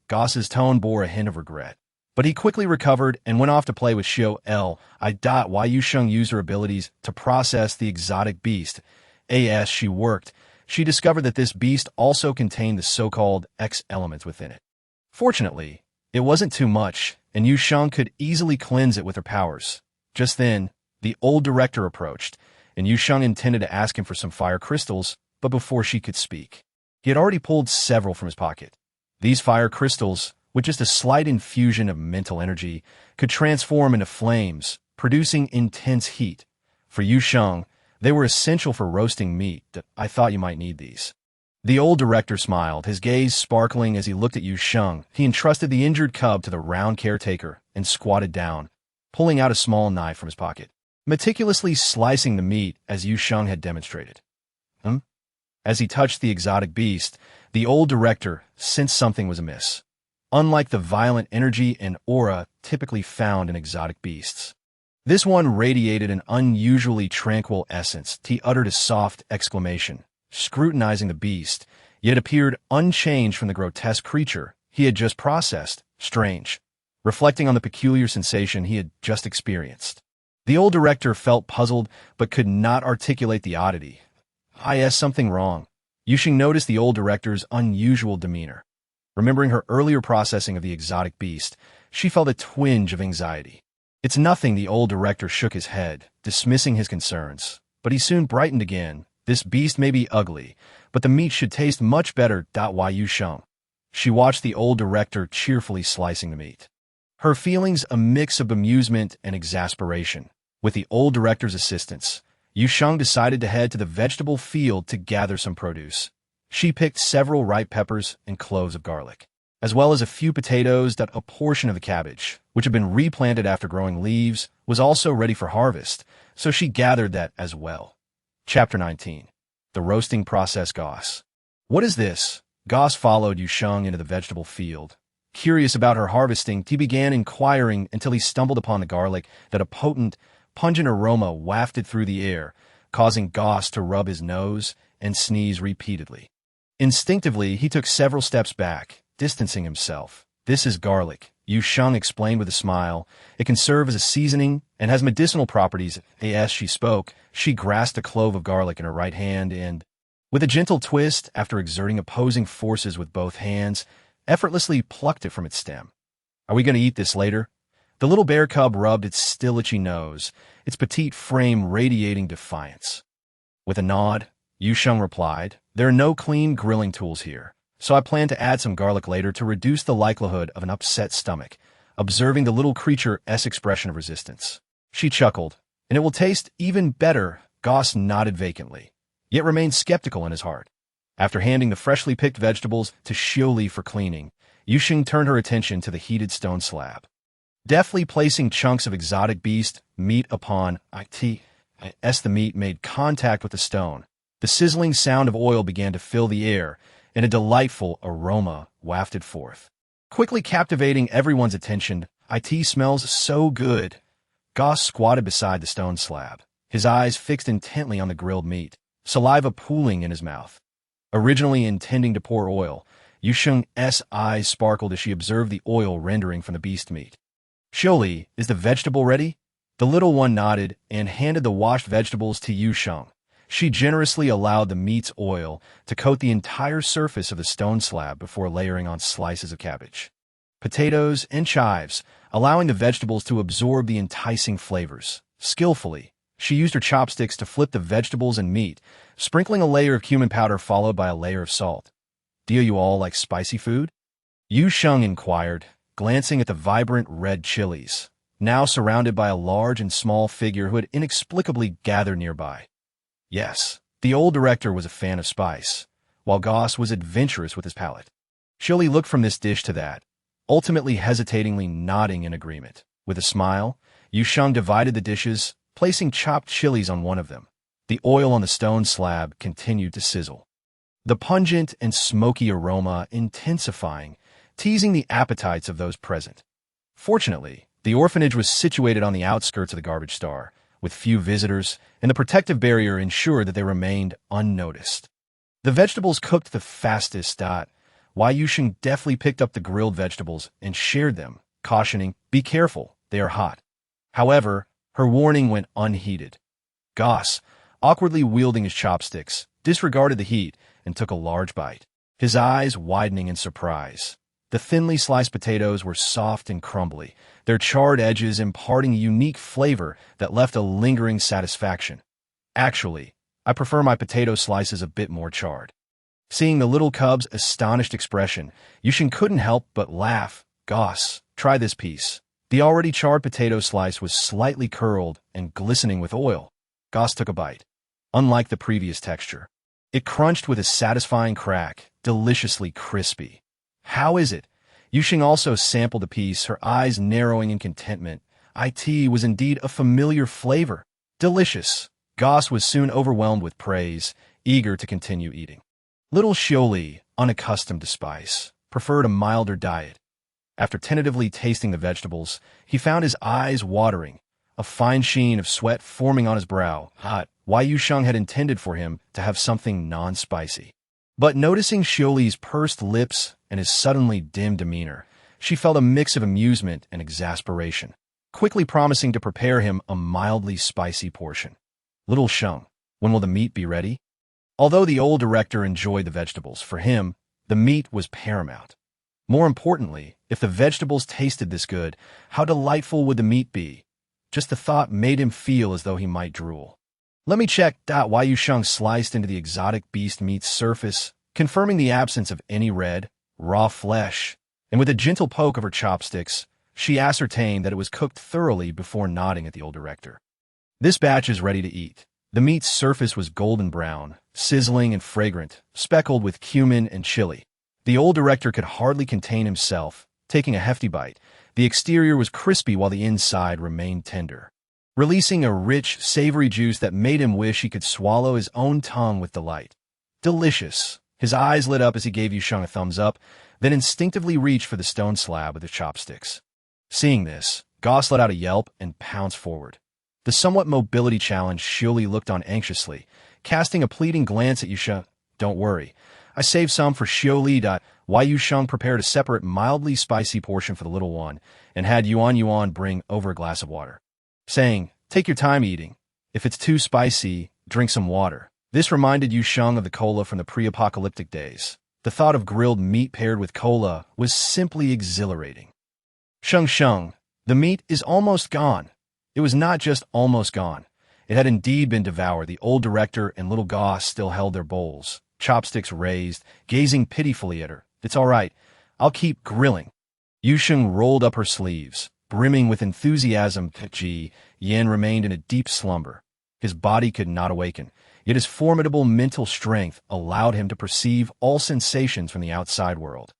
Goss's tone bore a hint of regret. But he quickly recovered and went off to play with Xiao L. Why Yu Sheng used her abilities to process the exotic beast. As she worked, she discovered that this beast also contained the so-called X element within it. Fortunately, it wasn't too much, and Yu Sheng could easily cleanse it with her powers. Just then, the old director approached, and Yu Sheng intended to ask him for some fire crystals, but before she could speak, he had already pulled several from his pocket. These fire crystals, with just a slight infusion of mental energy, could transform into flames, producing intense heat. For Yu Sheng, they were essential for roasting meat. I thought you might need these. The old director smiled, his gaze sparkling as he looked at Yu Sheng. He entrusted the injured cub to the round caretaker and squatted down, pulling out a small knife from his pocket, meticulously slicing the meat as Yu Sheng had demonstrated. As he touched the exotic beast, the old director sensed something was amiss. Unlike the violent energy and aura typically found in exotic beasts, this one radiated an unusually tranquil essence. He uttered a soft exclamation, scrutinizing the beast, yet appeared unchanged from the grotesque creature he had just processed. Strange, reflecting on the peculiar sensation he had just experienced. The old director felt puzzled but could not articulate the oddity. Something wrong. Yu Sheng noticed the old director's unusual demeanor. Remembering her earlier processing of the exotic beast, she felt a twinge of anxiety. It's nothing, the old director shook his head, dismissing his concerns. But he soon brightened again. This beast may be ugly, but the meat should taste much better. Why Yu Sheng? She watched the old director cheerfully slicing the meat. Her feelings a mix of amusement and exasperation. With the old director's assistance, Yu Sheng decided to head to the vegetable field to gather some produce. She picked several ripe peppers and cloves of garlic, as well as a few potatoes. A portion of the cabbage, which had been replanted after growing leaves, was also ready for harvest, so she gathered that as well. Chapter 19. The Roasting Process. Goss. What is this? Goss followed Yu Sheng into the vegetable field. Curious about her harvesting, he began inquiring until he stumbled upon the garlic. A potent, pungent aroma wafted through the air, causing Goss to rub his nose and sneeze repeatedly. Instinctively, he took several steps back, distancing himself. This is garlic, Yu Sheng explained with a smile. It can serve as a seasoning and has medicinal properties. As she spoke, she grasped a clove of garlic in her right hand and, with a gentle twist, after exerting opposing forces with both hands, effortlessly plucked it from its stem. Are we going to eat this later? The little bear cub rubbed its still itchy nose, its petite frame radiating defiance. With a nod, Yu Sheng replied, there are no clean grilling tools here, so I plan to add some garlic later to reduce the likelihood of an upset stomach. Observing the little creature's expression of resistance, she chuckled, and it will taste even better. Goss nodded vacantly, yet remained skeptical in his heart. After handing the freshly picked vegetables to Xioli for cleaning, Yu Sheng turned her attention to the heated stone slab. Deftly placing chunks of exotic beast meat upon it, as the meat made contact with the stone, the sizzling sound of oil began to fill the air, and a delightful aroma wafted forth, quickly captivating everyone's attention. It smells so good. Goss squatted beside the stone slab, his eyes fixed intently on the grilled meat, saliva pooling in his mouth. Originally intending to pour oil, Yu Sheng's eyes sparkled as she observed the oil rendering from the beast meat. Xioli, is the vegetable ready? The little one nodded and handed the washed vegetables to Yu Sheng. She generously allowed the meat's oil to coat the entire surface of the stone slab before layering on slices of cabbage, potatoes, and chives, allowing the vegetables to absorb the enticing flavors. Skillfully, she used her chopsticks to flip the vegetables and meat, sprinkling a layer of cumin powder followed by a layer of salt. Do you all like spicy food? Yu Sheng inquired, glancing at the vibrant red chilies, now surrounded by a large and small figure who had inexplicably gathered nearby. Yes, the old director was a fan of spice, while Goss was adventurous with his palate. Xioli looked from this dish to that, ultimately hesitatingly nodding in agreement. With a smile, Yu Sheng divided the dishes, placing chopped chilies on one of them. The oil on the stone slab continued to sizzle. the pungent and smoky aroma intensifying, teasing the appetites of those present. Fortunately, the orphanage was situated on the outskirts of the garbage star, with few visitors, and the protective barrier ensured that they remained unnoticed. The vegetables cooked the fastest. Yu Sheng deftly picked up the grilled vegetables and shared them, cautioning, "Be careful, they are hot." However, her warning went unheeded. Goss, awkwardly wielding his chopsticks, disregarded the heat and took a large bite, his eyes widening in surprise. The thinly sliced potatoes were soft and crumbly, their charred edges imparting a unique flavor that left a lingering satisfaction. "Actually, I prefer my potato slices a bit more charred." Seeing the little cub's astonished expression, Yu Sheng couldn't help but laugh. "Goss, try this piece." The already charred potato slice was slightly curled and glistening with oil. Goss took a bite. Unlike the previous texture, it crunched with a satisfying crack, deliciously crispy. "How is it?" Yu Sheng also sampled a piece, her eyes narrowing in contentment. It was indeed a familiar flavor. Delicious. Goss was soon overwhelmed with praise, eager to continue eating. Little Xiuli, unaccustomed to spice, preferred a milder diet. After tentatively tasting the vegetables, he found his eyes watering, a fine sheen of sweat forming on his brow. Yu Sheng had intended for him to have something non-spicy. But noticing Xiuli's pursed lips and his suddenly dim demeanor, she felt a mix of amusement and exasperation, quickly promising to prepare him a mildly spicy portion. "Little Sheng, when will the meat be ready?" Although the old director enjoyed the vegetables, for him, the meat was paramount. More importantly, if the vegetables tasted this good, how delightful would the meat be? Just the thought made him feel as though he might drool. "Let me check." Yu Sheng sliced into the exotic beast meat's surface, confirming the absence of any red, raw flesh, and with a gentle poke of her chopsticks, she ascertained that it was cooked thoroughly before nodding at the old director. "This batch is ready to eat." The meat's surface was golden brown, sizzling and fragrant, speckled with cumin and chili. The old director could hardly contain himself, taking a hefty bite. The exterior was crispy while the inside remained tender, releasing a rich, savory juice that made him wish he could swallow his own tongue with delight. Delicious. His eyes lit up as he gave Yu Sheng a thumbs up, then instinctively reached for the stone slab with his chopsticks. Seeing this, Goss let out a yelp and pounced forward. The somewhat mobility challenged Xiuli looked on anxiously, casting a pleading glance at Yu Sheng. "Don't worry, I saved some for Xiuli." Yu Sheng prepared a separate mildly spicy portion for the little one and had Yuan bring over a glass of water, saying, "Take your time eating. If it's too spicy, drink some water." This reminded Yu Sheng of the cola from the pre-apocalyptic days. The thought of grilled meat paired with cola was simply exhilarating. Sheng, the meat is almost gone." It was not just almost gone. It had indeed been devoured. The old director and little Goss still held their bowls, chopsticks raised, gazing pitifully at her. "It's all right. I'll keep grilling." Yu Sheng rolled up her sleeves, brimming with enthusiasm. Yin remained in a deep slumber. His body could not awaken, yet his formidable mental strength allowed him to perceive all sensations from the outside world.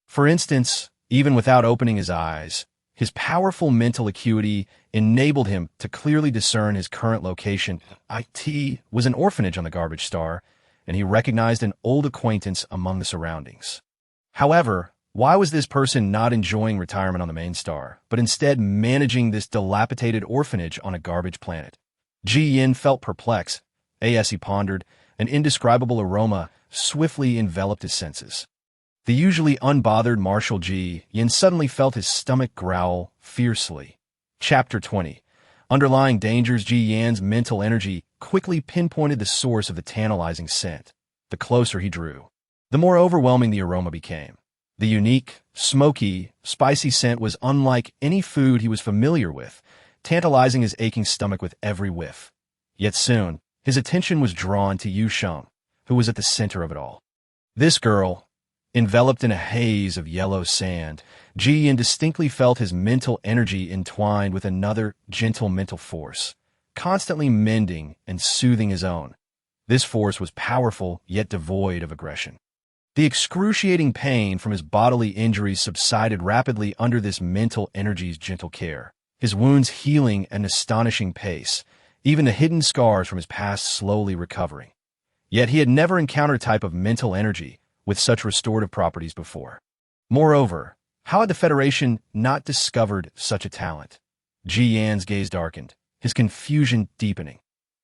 For instance, even without opening his eyes, his powerful mental acuity enabled him to clearly discern his current location. It was an orphanage on the garbage star, and he recognized an old acquaintance among the surroundings. However, why was this person not enjoying retirement on the main star, but instead managing this dilapidated orphanage on a garbage planet? Yin felt perplexed. As he pondered, an indescribable aroma swiftly enveloped his senses. The usually unbothered Marshal Yin suddenly felt his stomach growl fiercely. Chapter 20. Underlying dangers. Yin's mental energy quickly pinpointed the source of the tantalizing scent. The closer he drew, the more overwhelming the aroma became. The unique, smoky, spicy scent was unlike any food he was familiar with, tantalizing his aching stomach with every whiff. Yet soon, his attention was drawn to Yu Sheng, who was at the center of it all. This girl, enveloped in a haze of yellow sand, Yin distinctly felt his mental energy entwined with another gentle mental force, constantly mending and soothing his own. This force was powerful, yet devoid of aggression. The excruciating pain from his bodily injuries subsided rapidly under this mental energy's gentle care, his wounds healing at an astonishing pace, even the hidden scars from his past slowly recovering. Yet he had never encountered a type of mental energy with such restorative properties before. Moreover, how had the Federation not discovered such a talent? Ji Yan's gaze darkened, his confusion deepening.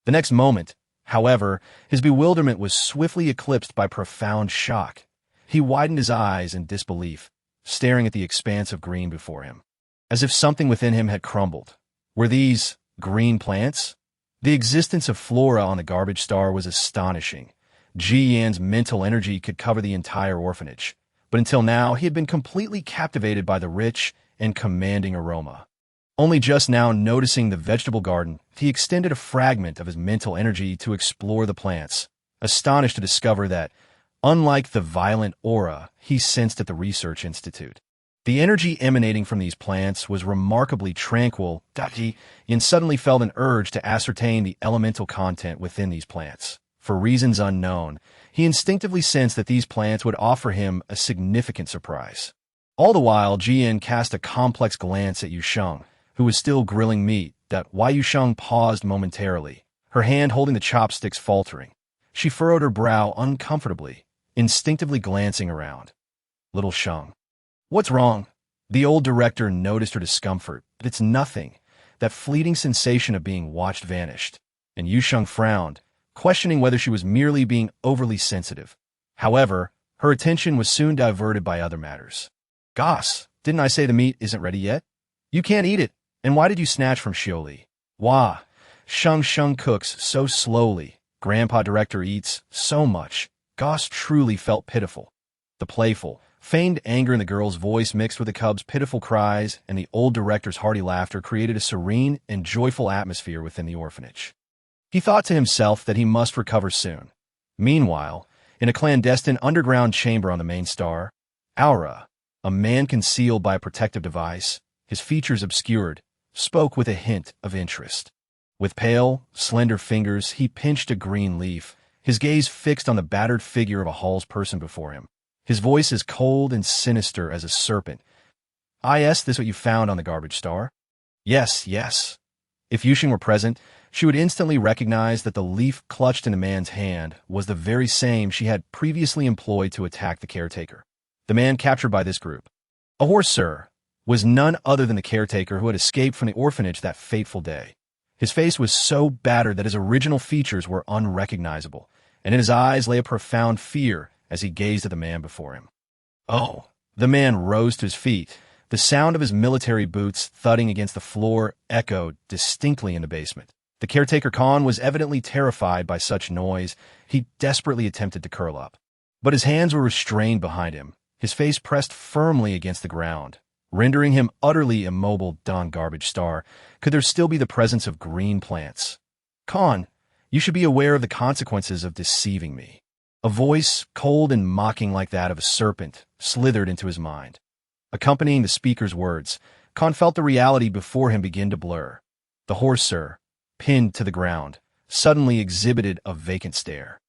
The next moment, however, his bewilderment was swiftly eclipsed by profound shock. He widened his eyes in disbelief, staring at the expanse of green before him, as if something within him had crumbled. Were these green plants? The existence of flora on the garbage star was astonishing. Ji Yan's mental energy could cover the entire orphanage, but until now he had been completely captivated by the rich and commanding aroma. Only just now noticing the vegetable garden, he extended a fragment of his mental energy to explore the plants, astonished to discover that, unlike the violent aura he sensed at the research institute, the energy emanating from these plants was remarkably tranquil. Yin suddenly felt an urge to ascertain the elemental content within these plants. For reasons unknown, he instinctively sensed that these plants would offer him a significant surprise. All the while, Ji Yan cast a complex glance at Yu Sheng, who was still grilling meat. Yu Sheng paused momentarily, her hand holding the chopsticks faltering. She furrowed her brow uncomfortably, instinctively glancing around. Little Sheng. What's wrong? The old director noticed her discomfort, but it's nothing. That fleeting sensation of being watched vanished, and Yu Sheng frowned, questioning whether she was merely being overly sensitive. However, her attention was soon diverted by other matters. Goss, didn't I say the meat isn't ready yet? You can't eat it, and why did you snatch from Xioli? Wah, Sheng cooks so slowly, Grandpa Director eats so much. Goss truly felt pitiful. The playful, feigned anger in the girl's voice mixed with the cub's pitiful cries and the old director's hearty laughter created a serene and joyful atmosphere within the orphanage. He thought to himself that he must recover soon. Meanwhile, in a clandestine underground chamber on the main star, Aura, a man concealed by a protective device, his features obscured, spoke with a hint of interest. With pale, slender fingers, he pinched a green leaf, his gaze fixed on the battered figure of a Hall's person before him. His voice as cold and sinister as a serpent. This what you found on the garbage star? Yes. If Yu Sheng were present, she would instantly recognize that the leaf clutched in the man's hand was the very same she had previously employed to attack the caretaker. The man captured by this group, a horse, sir, was none other than the caretaker who had escaped from the orphanage that fateful day. His face was so battered that his original features were unrecognizable, and in his eyes lay a profound fear as he gazed at the man before him. Oh! The man rose to his feet. The sound of his military boots thudding against the floor echoed distinctly in the basement. The caretaker Khan was evidently terrified by such noise. He desperately attempted to curl up, but his hands were restrained behind him, his face pressed firmly against the ground, rendering him utterly immobile. Don Garbage Star, could there still be the presence of green plants? Khan, you should be aware of the consequences of deceiving me. A voice, cold and mocking like that of a serpent, slithered into his mind. Accompanying the speaker's words, Khan felt the reality before him begin to blur. The horse, sir, pinned to the ground, suddenly exhibited a vacant stare.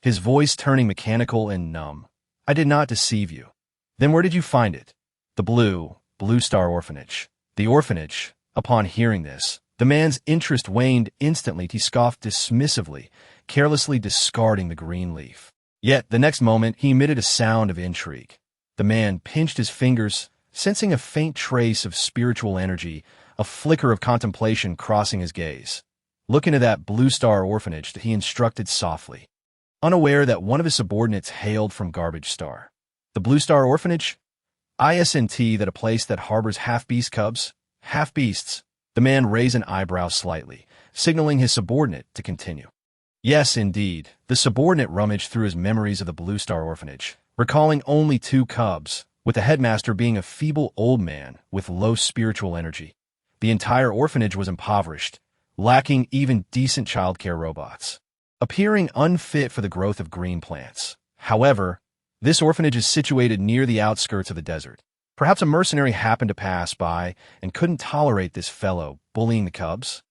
His voice turning mechanical and numb. I did not deceive you. Then where did you find it? The Blue Star Orphanage. The orphanage. Upon hearing this, the man's interest waned instantly. He scoffed dismissively, carelessly discarding the green leaf. Yet, the next moment, he emitted a sound of intrigue. The man pinched his fingers, sensing a faint trace of spiritual energy, a flicker of contemplation crossing his gaze. Look into that Blue Star Orphanage, he instructed softly, unaware that one of his subordinates hailed from Garbage Star. The Blue Star Orphanage? Isn't that a place that harbors half-beast cubs? Half-beasts? The man raised an eyebrow slightly, signaling his subordinate to continue. Yes, indeed. The subordinate rummaged through his memories of the Blue Star Orphanage, recalling only 2 cubs, with the headmaster being a feeble old man with low spiritual energy. The entire orphanage was impoverished, lacking even decent childcare robots, appearing unfit for the growth of green plants. However, this orphanage is situated near the outskirts of the desert. Perhaps a mercenary happened to pass by and couldn't tolerate this fellow bullying the cubs?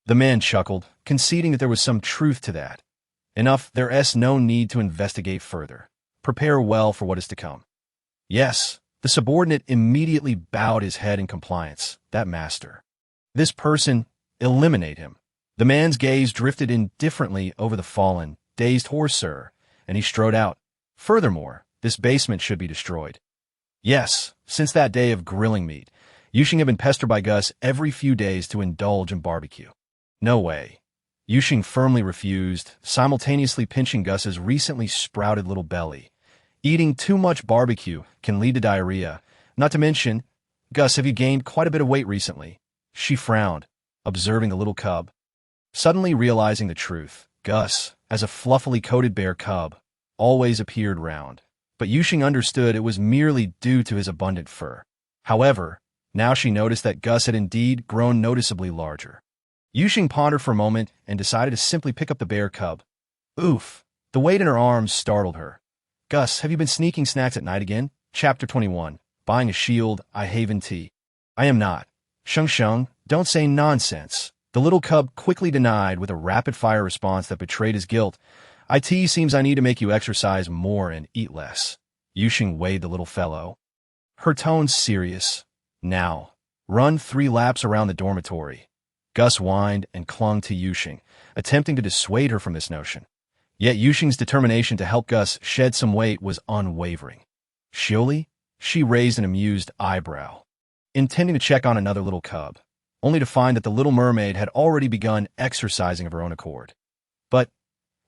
The man chuckled, conceding that there was some truth to that. Enough, there's no need to investigate further. Prepare well for what is to come. Yes, the subordinate immediately bowed his head in compliance. That master. This person, eliminate him. The man's gaze drifted indifferently over the fallen, dazed horse, sir," and he strode out. "Furthermore, this basement should be destroyed." Yes, since that day of grilling meat, Yu Sheng had been pestered by Gus every few days to indulge in barbecue. No way. Yu Sheng firmly refused, simultaneously pinching Gus's recently sprouted little belly. Eating too much barbecue can lead to diarrhea. Not to mention, "Gus, have you gained quite a bit of weight recently?" She frowned, observing the little cub. Suddenly realizing the truth, Gus, as a fluffily coated bear cub, always appeared round. But Yu Sheng understood it was merely due to his abundant fur. However, now she noticed that Gus had indeed grown noticeably larger. Yu Sheng pondered for a moment and decided to simply pick up the bear cub. Oof! The weight in her arms startled her. "Gus, have you been sneaking snacks at night again?" Chapter 21. Buying a shield, I haven tea. "I am not." Sheng, don't say nonsense." The little cub quickly denied with a rapid-fire response that betrayed his guilt. "It seems I need to make you exercise more and eat less." Yu Sheng weighed the little fellow. Her tone serious. "Now, run 3 laps around the dormitory." Gus whined and clung to Yu Sheng, attempting to dissuade her from this notion. Yet Yu Sheng's determination to help Gus shed some weight was unwavering. "Surely?" She raised an amused eyebrow, intending to check on another little cub, only to find that the little mermaid had already begun exercising of her own accord. "But,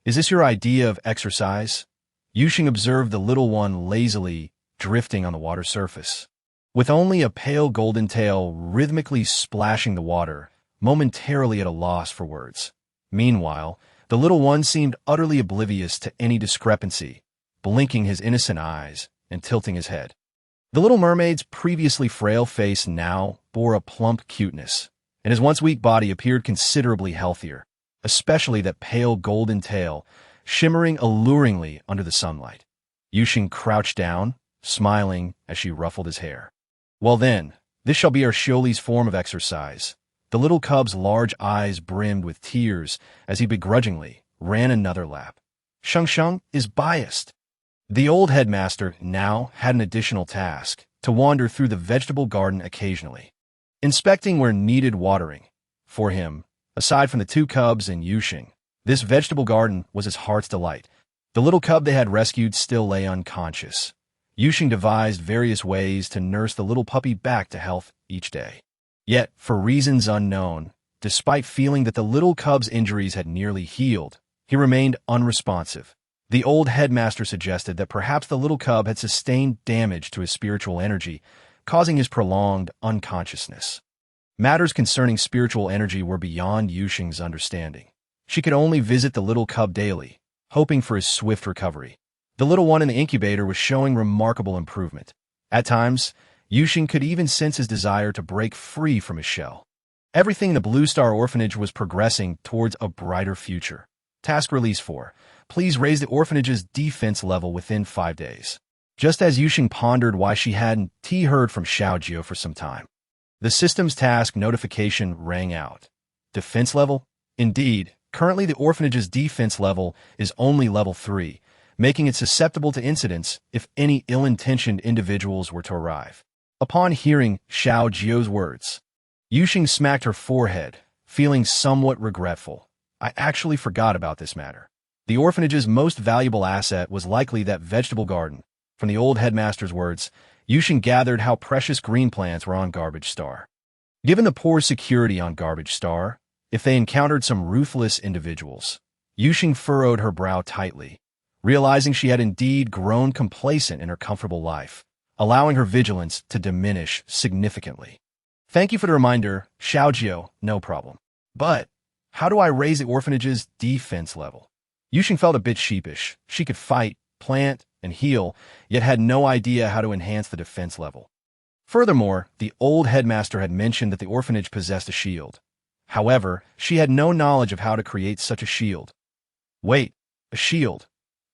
is this your idea of exercise?" Yu Sheng observed the little one lazily drifting on the water surface, with only a pale golden tail rhythmically splashing the water, momentarily at a loss for words. Meanwhile, the little one seemed utterly oblivious to any discrepancy, blinking his innocent eyes and tilting his head. The little mermaid's previously frail face now bore a plump cuteness, and his once weak body appeared considerably healthier, especially that pale golden tail, shimmering alluringly under the sunlight. Yu Sheng crouched down, smiling as she ruffled his hair. "Well then, this shall be our Shioli's form of exercise." The little cub's large eyes brimmed with tears as he begrudgingly ran another lap. Sheng is biased." The old headmaster now had an additional task, to wander through the vegetable garden occasionally, inspecting where needed watering. For him, aside from the 2 cubs and Yu Sheng, this vegetable garden was his heart's delight. The little cub they had rescued still lay unconscious. Yu Sheng devised various ways to nurse the little puppy back to health each day. Yet, for reasons unknown, despite feeling that the little cub's injuries had nearly healed, he remained unresponsive. The old headmaster suggested that perhaps the little cub had sustained damage to his spiritual energy, causing his prolonged unconsciousness. Matters concerning spiritual energy were beyond Yu Sheng's understanding. She could only visit the little cub daily, hoping for his swift recovery. The little one in the incubator was showing remarkable improvement. At times, Yu Sheng could even sense his desire to break free from his shell. Everything in the Blue Star Orphanage was progressing towards a brighter future. Task Release 4. Please raise the orphanage's defense level within 5 days. Just as Yu Sheng pondered why she hadn't heard from Xiaojio for some time, the system's task notification rang out. Defense level? Indeed, currently the orphanage's defense level is only level 3, making it susceptible to incidents if any ill-intentioned individuals were to arrive. Upon hearing Xiaojio's words, Yu Sheng smacked her forehead, feeling somewhat regretful. I actually forgot about this matter. The orphanage's most valuable asset was likely that vegetable garden. From the old headmaster's words, Yu Sheng gathered how precious green plants were on Garbage Star. Given the poor security on Garbage Star, if they encountered some ruthless individuals, Yu Sheng furrowed her brow tightly, realizing she had indeed grown complacent in her comfortable life, allowing her vigilance to diminish significantly. "Thank you for the reminder, Xiaojio, no problem. But how do I raise the orphanage's defense level?" Yu Sheng felt a bit sheepish. She could fight, plant, and heal, yet had no idea how to enhance the defense level. Furthermore, the old headmaster had mentioned that the orphanage possessed a shield. However, she had no knowledge of how to create such a shield. Wait, a shield?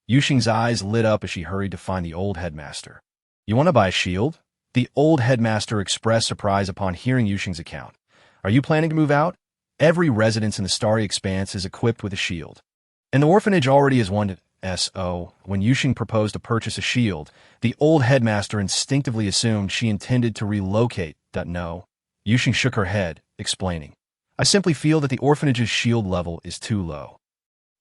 Yu Sheng's eyes lit up as she hurried to find the old headmaster. "You want to buy a shield?" The old headmaster expressed surprise upon hearing Yu Sheng's account. "Are you planning to move out? Every residence in the Starry Expanse is equipped with a shield. And the orphanage already is one. When Yu Sheng proposed to purchase a shield, the old headmaster instinctively assumed she intended to relocate. No. Yu Sheng shook her head, explaining, "I simply feel that the orphanage's shield level is too low."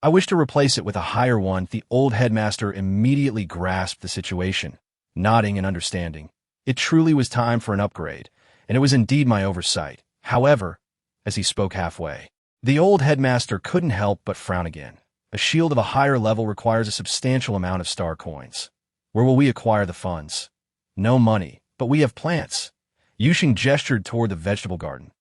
I wish to replace it with a higher one. The old headmaster immediately grasped the situation, nodding in understanding. It truly was time for an upgrade, and it was indeed my oversight. However, as he spoke halfway, the old headmaster couldn't help but frown again. A shield of a higher level requires a substantial amount of star coins. Where will we acquire the funds? No money, but we have plants. Yu Sheng gestured toward the vegetable garden.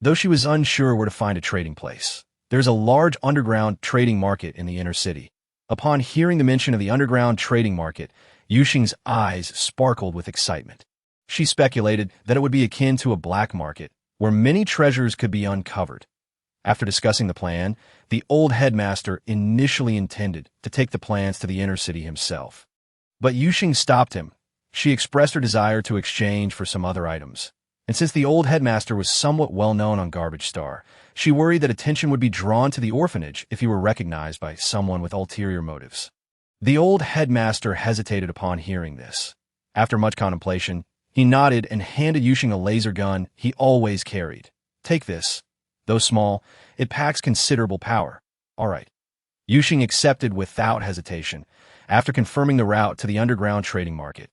Though she was unsure where to find a trading place, there's a large underground trading market in the inner city. Upon hearing the mention of the underground trading market, Yu Sheng's eyes sparkled with excitement. She speculated that it would be akin to a black market, where many treasures could be uncovered. After discussing the plan, the old headmaster initially intended to take the plans to the inner city himself. But Yu Sheng stopped him. She expressed her desire to exchange for some other items. And since the old headmaster was somewhat well-known on Garbage Star, she worried that attention would be drawn to the orphanage if he were recognized by someone with ulterior motives. The old headmaster hesitated upon hearing this. After much contemplation, he nodded and handed Yu Sheng a laser gun he always carried. Take this. Though small, it packs considerable power. All right. Yu Sheng accepted without hesitation, after confirming the route to the underground trading market.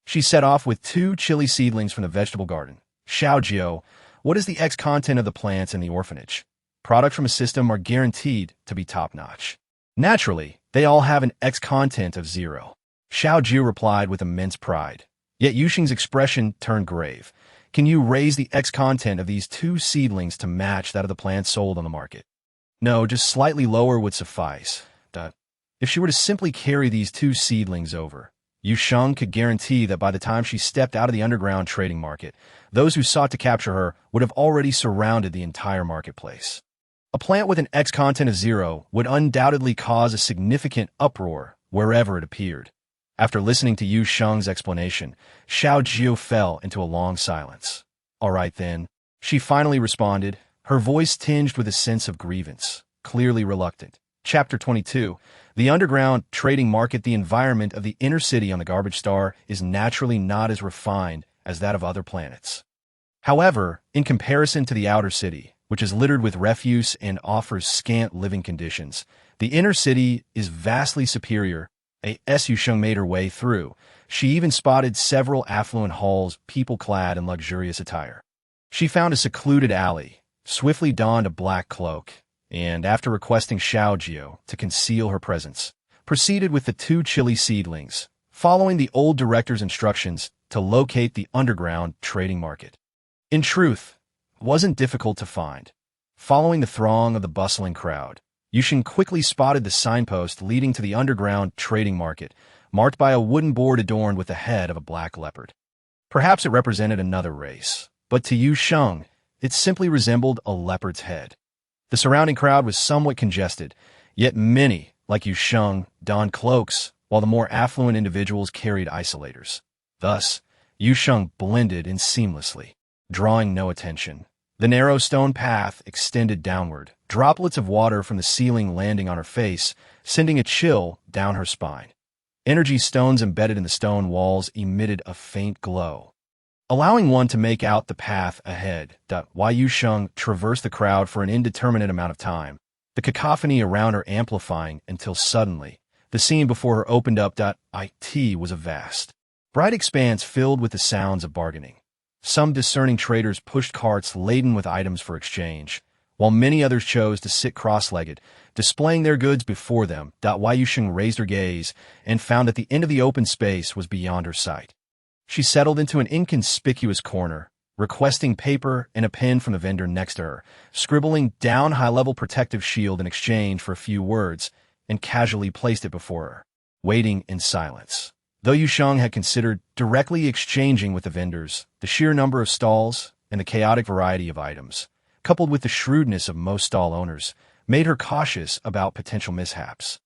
She set off with 2 chili seedlings from the vegetable garden. Xiaojiu, what is the X content of the plants in the orphanage? Products from a system are guaranteed to be top-notch. Naturally, they all have an X content of 0. Xiaojiu replied with immense pride. Yet Yu Sheng's expression turned grave. Can you raise the X content of these 2 seedlings to match that of the plants sold on the market? No, just slightly lower would suffice. If she were to simply carry these 2 seedlings over, Yu Sheng could guarantee that by the time she stepped out of the underground trading market, those who sought to capture her would have already surrounded the entire marketplace. A plant with an X content of 0 would undoubtedly cause a significant uproar wherever it appeared. After listening to Yu Sheng's explanation, Xiaojiu fell into a long silence. All right then, she finally responded, her voice tinged with a sense of grievance, clearly reluctant. Chapter 22. The underground trading market. The environment of the inner city on the Garbage Star is naturally not as refined as that of other planets. However, in comparison to the outer city, which is littered with refuse and offers scant living conditions, the inner city is vastly superior. As Yu Sheng made her way through, she even spotted several affluent halls, people clad in luxurious attire. She found a secluded alley, swiftly donned a black cloak, and after requesting Xiaojiu to conceal her presence, proceeded with the 2 chili seedlings, following the old director's instructions to locate the underground trading market. In truth, it wasn't difficult to find. Following the throng of the bustling crowd, Yu Sheng quickly spotted the signpost leading to the underground trading market, marked by a wooden board adorned with the head of a black leopard. Perhaps it represented another race, but to Yu Sheng, it simply resembled a leopard's head. The surrounding crowd was somewhat congested, yet many, like Yu Sheng, donned cloaks, while the more affluent individuals carried isolators. Thus, Yu Sheng blended in seamlessly, drawing no attention. The narrow stone path extended downward, droplets of water from the ceiling landing on her face, sending a chill down her spine. Energy stones embedded in the stone walls emitted a faint glow, allowing one to make out the path ahead. While Yu Sheng traversed the crowd for an indeterminate amount of time, the cacophony around her amplifying until suddenly, the scene before her opened up. It was a vast, bright expanse filled with the sounds of bargaining. Some discerning traders pushed carts laden with items for exchange, while many others chose to sit cross-legged, displaying their goods before them. While Yu Sheng raised her gaze and found that the end of the open space was beyond her sight. She settled into an inconspicuous corner, requesting paper and a pen from the vendor next to her, scribbling down high-level protective shield in exchange for a few words, and casually placed it before her, waiting in silence. Though Yu Sheng had considered directly exchanging with the vendors, the sheer number of stalls and the chaotic variety of items, coupled with the shrewdness of most stall owners, made her cautious about potential mishaps.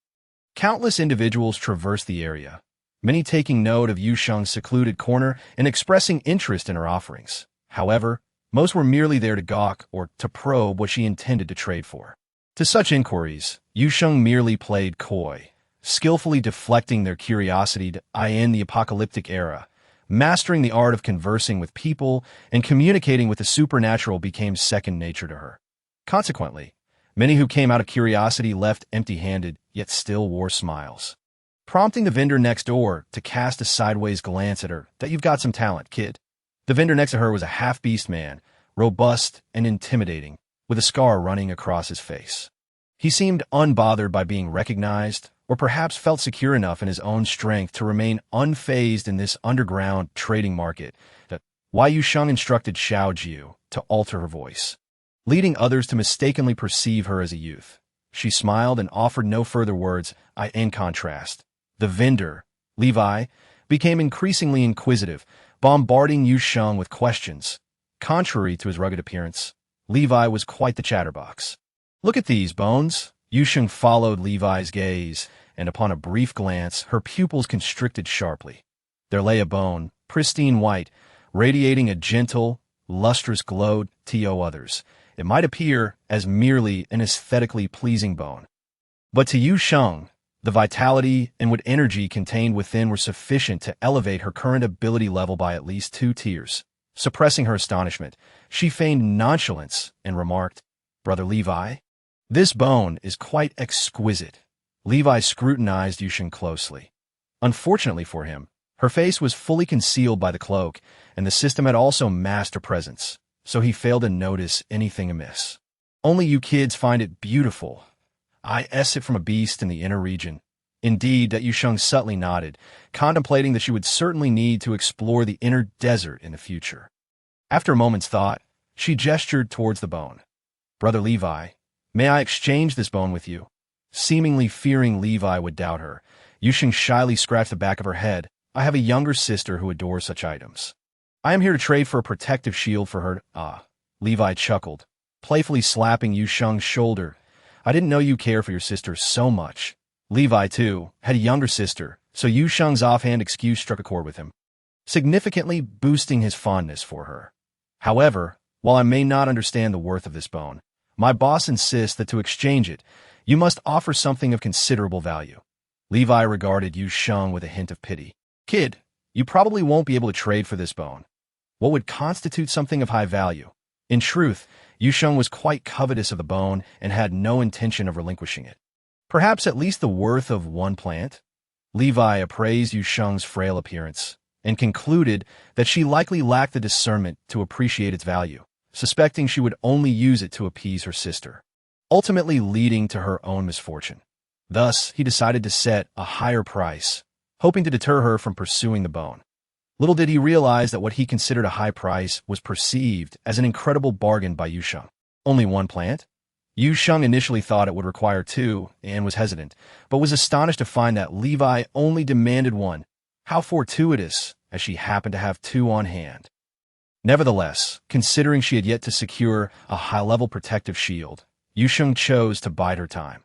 Countless individuals traversed the area, many taking note of Yu Sheng's secluded corner and expressing interest in her offerings. However, most were merely there to gawk or to probe what she intended to trade for. To such inquiries, Yu Sheng merely played coy, skillfully deflecting their curiosity to in the apocalyptic era. Mastering the art of conversing with people and communicating with the supernatural became second nature to her. Consequently, Many who came out of curiosity left empty-handed, yet still wore smiles, prompting the vendor next door to cast a sideways glance at her that you've got some talent, kid. The vendor next to her was a half-beast man, robust and intimidating, with a scar running across his face. He seemed unbothered by being recognized, or perhaps felt secure enough in his own strength to remain unfazed in this underground trading market. Yu Sheng instructed Xiao Jiu to alter her voice, leading others to mistakenly perceive her as a youth. She smiled and offered no further words. In contrast, the vendor, Levi, became increasingly inquisitive, bombarding Yu Sheng with questions. Contrary to his rugged appearance, Levi was quite the chatterbox. "Look at these bones." Yu Sheng followed Levi's gaze, and upon a brief glance, her pupils constricted sharply. There lay a bone, pristine white, radiating a gentle, lustrous glow to others. It might appear as merely an aesthetically pleasing bone, but to Yu Sheng, the vitality and what energy contained within were sufficient to elevate her current ability level by at least 2 tiers. Suppressing her astonishment, she feigned nonchalance and remarked, "Brother Levi, this bone is quite exquisite." Levi scrutinized Yu Sheng closely. Unfortunately for him, her face was fully concealed by the cloak, and the system had also masked her presence, so he failed to notice anything amiss. "Only you kids find it beautiful. I it from a beast in the inner region." Indeed, that Yu Sheng subtly nodded, contemplating that she would certainly need to explore the inner desert in the future. After a moment's thought, she gestured towards the bone. "Brother Levi, may I exchange this bone with you?" Seemingly fearing Levi would doubt her, Yu Sheng shyly scratched the back of her head. "I have a younger sister who adores such items. I am here to trade for a protective shield for her." Levi chuckled, playfully slapping Yu Sheng's shoulder. "I didn't know you care for your sister so much." Levi, too, had a younger sister, so Yu Sheng's offhand excuse struck a chord with him, significantly boosting his fondness for her. "However, while I may not understand the worth of this bone, my boss insists that to exchange it, you must offer something of considerable value." Levi regarded Yu Sheng with a hint of pity. "Kid, you probably won't be able to trade for this bone. What would constitute something of high value?" In truth, Yu Sheng was quite covetous of the bone and had no intention of relinquishing it. "Perhaps at least the worth of 1 plant?" Levi appraised Yu Sheng's frail appearance and concluded that she likely lacked the discernment to appreciate its value, suspecting she would only use it to appease her sister, ultimately leading to her own misfortune. Thus, he decided to set a higher price, hoping to deter her from pursuing the bone. Little did he realize that what he considered a high price was perceived as an incredible bargain by Yu Sheng. Only 1 plant? Yu Sheng initially thought it would require 2 and was hesitant, but was astonished to find that Levi only demanded 1. How fortuitous, as she happened to have 2 on hand. Nevertheless, considering she had yet to secure a high-level protective shield, Yu Sheng chose to bide her time.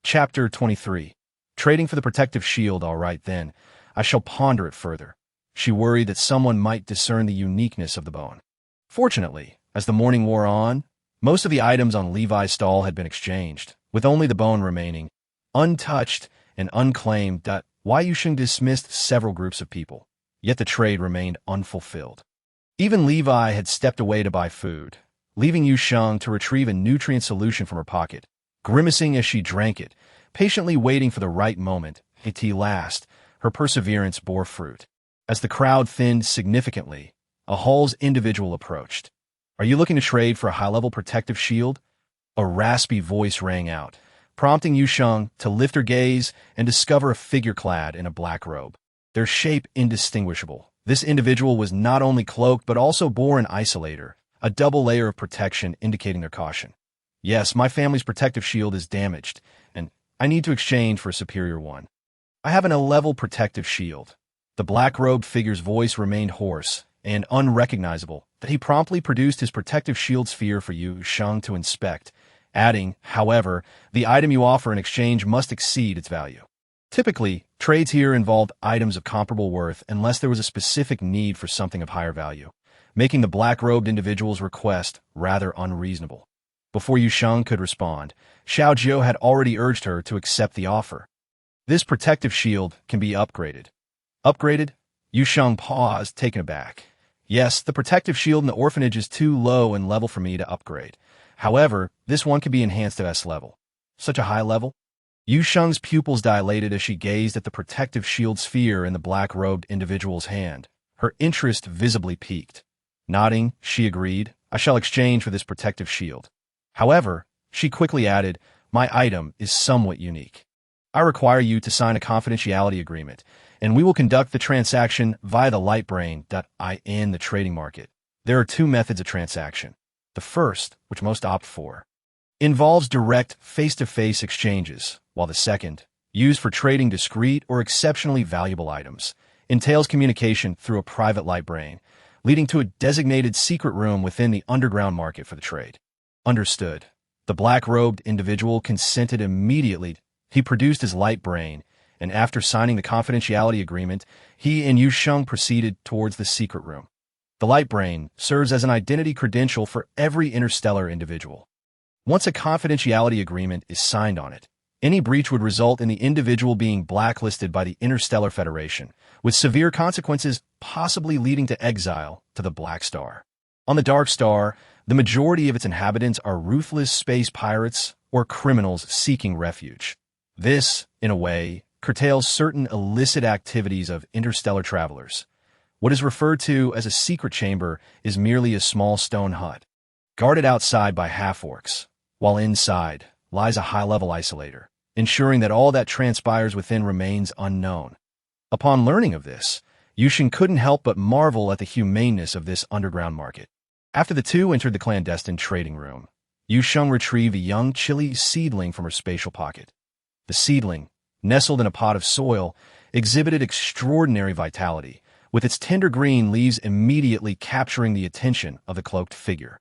Chapter 23. Trading for the protective shield. All right then, I shall ponder it further. She worried that someone might discern the uniqueness of the bone. Fortunately, as the morning wore on, most of the items on Levi's stall had been exchanged, with only the bone remaining, untouched and unclaimed. Yu Sheng dismissed several groups of people, yet the trade remained unfulfilled. Even Levi had stepped away to buy food, leaving Yu Sheng to retrieve a nutrient solution from her pocket, grimacing as she drank it, patiently waiting for the right moment. At last, her perseverance bore fruit. As the crowd thinned significantly, a Hall's individual approached. "Are you looking to trade for a high-level protective shield?" A raspy voice rang out, prompting Yu Sheng to lift her gaze and discover a figure clad in a black robe, their shape indistinguishable. This individual was not only cloaked but also bore an isolator, a double layer of protection indicating their caution. "Yes, my family's protective shield is damaged, and I need to exchange for a superior one. I have an A-level protective shield." The black-robed figure's voice remained hoarse and unrecognizable, that he promptly produced his protective shield sphere for Yu Sheng to inspect, adding, "However, the item you offer in exchange must exceed its value." Typically, trades here involved items of comparable worth unless there was a specific need for something of higher value, making the black-robed individual's request rather unreasonable. Before Yu Sheng could respond, Xiao Jiu had already urged her to accept the offer. "This protective shield can be upgraded." "Upgraded?" Yu Sheng paused, taken aback. "Yes, the protective shield in the orphanage is too low in level for me to upgrade. However, this one could be enhanced to S level. Such a high level? Yu Sheng's pupils dilated as she gazed at the protective shield sphere in the black-robed individual's hand. Her interest visibly piqued. Nodding, she agreed, I shall exchange for this protective shield. However, she quickly added, my item is somewhat unique. I require you to sign a confidentiality agreement, and we will conduct the transaction via the lightbrain.in the trading market. There are two methods of transaction. The first, which most opt for, involves direct face-to-face exchanges, while the second, used for trading discrete or exceptionally valuable items, entails communication through a private light brain, leading to a designated secret room within the underground market for the trade. Understood. The black-robed individual consented immediately. He produced his light brain, and after signing the confidentiality agreement, he and Yu Sheng proceeded towards the secret room. The light brain serves as an identity credential for every interstellar individual. Once a confidentiality agreement is signed on it, any breach would result in the individual being blacklisted by the Interstellar Federation, with severe consequences possibly leading to exile to the Black Star. On the Dark Star, the majority of its inhabitants are ruthless space pirates or criminals seeking refuge. This, in a way, curtails certain illicit activities of interstellar travelers. What is referred to as a secret chamber is merely a small stone hut, guarded outside by half-orcs, while inside lies a high-level isolator, ensuring that all that transpires within remains unknown. Upon learning of this, Yu Sheng couldn't help but marvel at the humaneness of this underground market. After the two entered the clandestine trading room, Yu Sheng retrieved a young chili seedling from her spatial pocket. The seedling, nestled in a pot of soil, exhibited extraordinary vitality, with its tender green leaves immediately capturing the attention of the cloaked figure.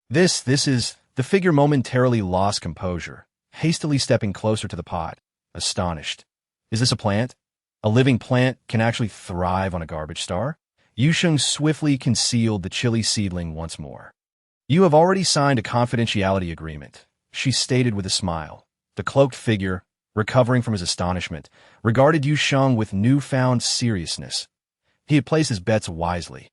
This is... The figure momentarily lost composure, hastily stepping closer to the pot, astonished. Is this a plant? A living plant can actually thrive on a garbage star? Yu Sheng swiftly concealed the chili seedling once more. You have already signed a confidentiality agreement, she stated with a smile. The cloaked figure, recovering from his astonishment, regarded Yu Sheng with newfound seriousness. He had placed his bets wisely.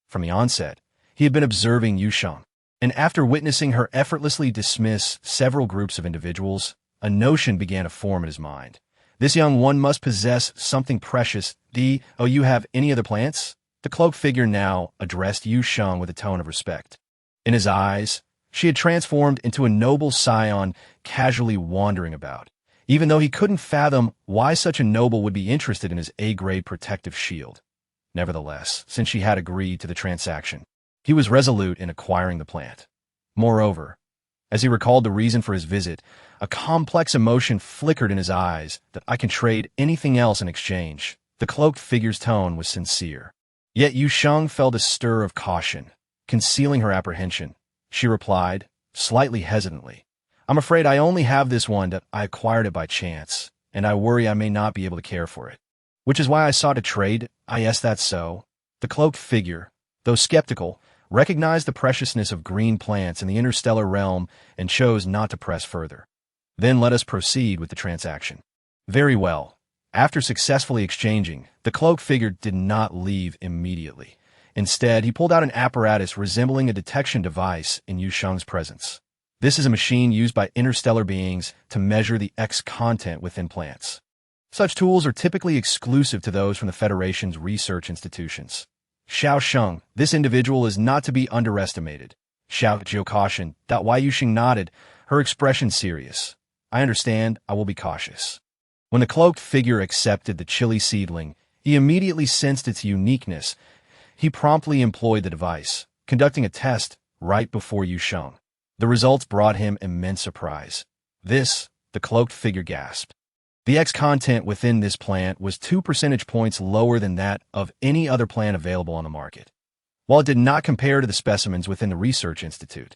From the onset, he had been observing Yu Sheng, and after witnessing her effortlessly dismiss several groups of individuals, a notion began to form in his mind. This young one must possess something precious. Oh, you have any other plants? The cloaked figure now addressed Yu Sheng with a tone of respect. In his eyes, she had transformed into a noble scion casually wandering about, even though he couldn't fathom why such a noble would be interested in his A-grade protective shield. Nevertheless, since she had agreed to the transaction, he was resolute in acquiring the plant. Moreover, as he recalled the reason for his visit, a complex emotion flickered in his eyes that I can trade anything else in exchange. The cloaked figure's tone was sincere. Yet Yu Sheng felt a stir of caution. Concealing her apprehension, she replied, slightly hesitantly, I'm afraid I only have this one that I acquired it by chance, and I worry I may not be able to care for it. Which is why I sought a trade. Yes, that's so. The cloaked figure, though skeptical, recognized the preciousness of green plants in the interstellar realm and chose not to press further. Then let us proceed with the transaction. Very well. After successfully exchanging, the cloaked figure did not leave immediately. Instead, he pulled out an apparatus resembling a detection device in Yu Sheng's presence. This is a machine used by interstellar beings to measure the X content within plants. Such tools are typically exclusive to those from the Federation's research institutions. Xiao Sheng, this individual is not to be underestimated. Xiao Jiu cautioned. Wai Yu Sheng nodded, her expression serious. I understand, I will be cautious. When the cloaked figure accepted the chili seedling, he immediately sensed its uniqueness. He promptly employed the device, conducting a test right before Yu Sheng. The results brought him immense surprise. The cloaked figure gasped. The X content within this plant was 2 percentage points lower than that of any other plant available on the market. While it did not compare to the specimens within the research institute,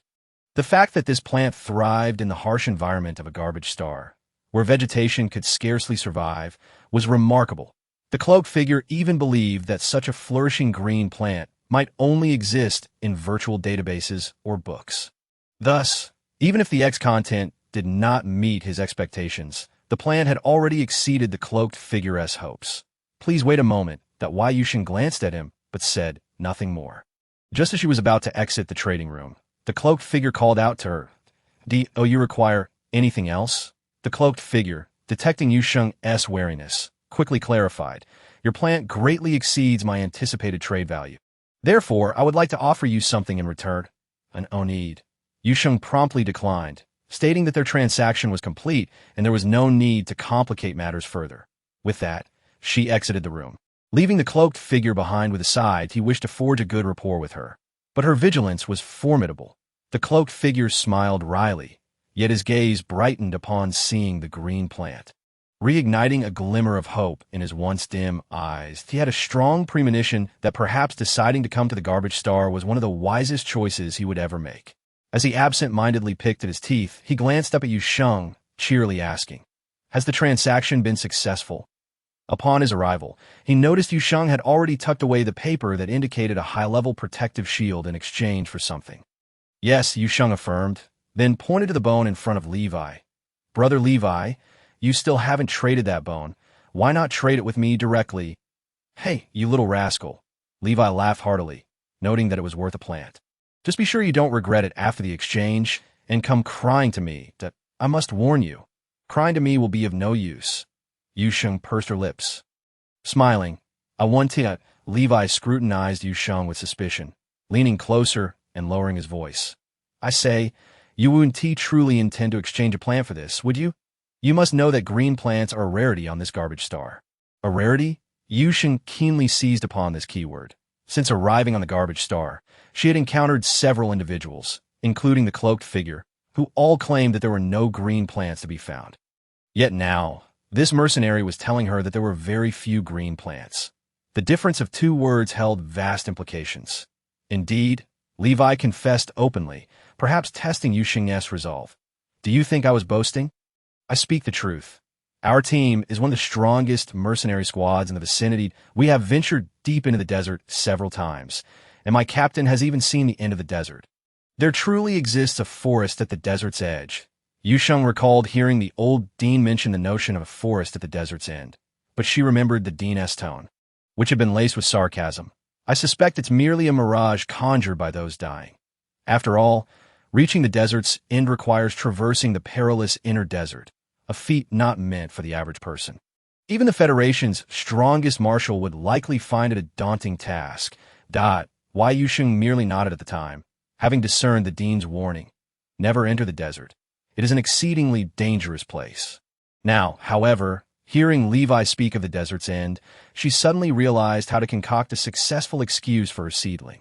the fact that this plant thrived in the harsh environment of a garbage star, where vegetation could scarcely survive, was remarkable. The cloaked figure even believed that such a flourishing green plant might only exist in virtual databases or books. Thus, even if the X content did not meet his expectations, the plant had already exceeded the cloaked figure's hopes. Please wait a moment. Wai Yu Sheng glanced at him, but said nothing more. Just as she was about to exit the trading room, the cloaked figure called out to her, Do you require anything else? The cloaked figure, detecting Yu Sheng's wariness, quickly clarified. Your plant greatly exceeds my anticipated trade value. Therefore, I would like to offer you something in return. An need. Yu Sheng promptly declined, stating that their transaction was complete and there was no need to complicate matters further. With that, she exited the room. Leaving the cloaked figure behind with a sigh, he wished to forge a good rapport with her. But her vigilance was formidable. The cloaked figure smiled wryly, yet his gaze brightened upon seeing the green plant. Reigniting a glimmer of hope in his once dim eyes, he had a strong premonition that perhaps deciding to come to the garbage star was one of the wisest choices he would ever make. As he absent-mindedly picked at his teeth, he glanced up at Yu Sheng, cheerily asking, "Has the transaction been successful?" Upon his arrival, he noticed Yu Sheng had already tucked away the paper that indicated a high-level protective shield in exchange for something. "Yes," Yu Sheng affirmed, then pointed to the bone in front of Levi. "Brother Levi, you still haven't traded that bone. Why not trade it with me directly?" "Hey, you little rascal." Levi laughed heartily, noting that it was worth a plant. "Just be sure you don't regret it after the exchange and come crying to me. That I must warn you, crying to me will be of no use." Yu Sheng pursed her lips. Smiling, Levi scrutinized Yu Sheng with suspicion, leaning closer and lowering his voice. "I say, you wouldn't truly intend to exchange a plant for this, would you? You must know that green plants are a rarity on this garbage star." A rarity? Yu Sheng keenly seized upon this keyword. Since arriving on the garbage star, she had encountered several individuals, including the cloaked figure, who all claimed that there were no green plants to be found. Yet now, this mercenary was telling her that there were very few green plants. The difference of two words held vast implications. Indeed, Levi confessed openly, perhaps testing Yu Sheng's resolve. "Do you think I was boasting? I speak the truth. Our team is one of the strongest mercenary squads in the vicinity. We have ventured deep into the desert several times, and my captain has even seen the end of the desert. There truly exists a forest at the desert's edge." Yu Sheng recalled hearing the old dean mention the notion of a forest at the desert's end, but she remembered the dean's tone, which had been laced with sarcasm. "I suspect it's merely a mirage conjured by those dying. After all, reaching the desert's end requires traversing the perilous inner desert, a feat not meant for the average person. Even the Federation's strongest marshal would likely find it a daunting task." Why Yu Sheng merely nodded at the time, having discerned the dean's warning. Never enter the desert. It is an exceedingly dangerous place. Now, however, hearing Levi speak of the desert's end, she suddenly realized how to concoct a successful excuse for her seedling.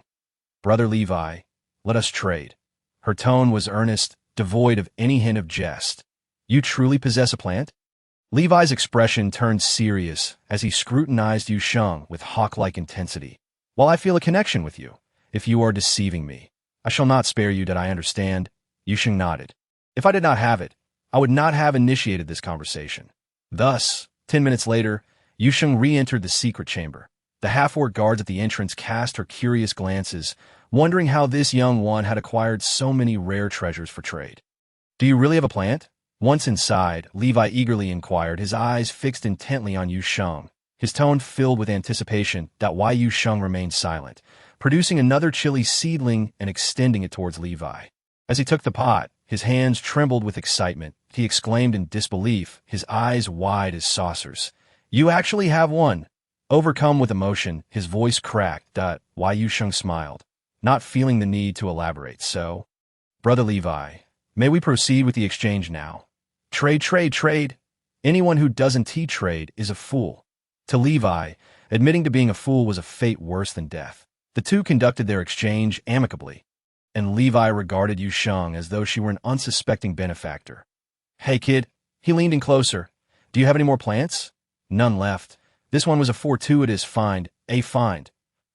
"Brother Levi, let us trade." Her tone was earnest, devoid of any hint of jest. "You truly possess a plant?" Levi's expression turned serious as he scrutinized Yu Sheng with hawk-like intensity. "While I feel a connection with you, if you are deceiving me, I shall not spare you. Did I understand?" Yu Sheng nodded. "If I did not have it, I would not have initiated this conversation." Thus, 10 minutes later, Yu Sheng re-entered the secret chamber. The half-orc guards at the entrance cast her curious glances, wondering how this young one had acquired so many rare treasures for trade. "Do you really have a plant?" Once inside, Levi eagerly inquired, his eyes fixed intently on Yu Sheng, his tone filled with anticipation. Why Yu Sheng remained silent, producing another chilly seedling and extending it towards Levi. As he took the pot, his hands trembled with excitement. He exclaimed in disbelief, his eyes wide as saucers. "You actually have one?" Overcome with emotion, his voice cracked. Why Yu Sheng smiled, not feeling the need to elaborate. "So, Brother Levi, may we proceed with the exchange now?" "Trade, trade, trade. Anyone who doesn't trade is a fool." To Levi, admitting to being a fool was a fate worse than death. The two conducted their exchange amicably, and Levi regarded Yu Sheng as though she were an unsuspecting benefactor. "Hey, kid." He leaned in closer. "Do you have any more plants?" "None left. This one was a fortuitous find. A find."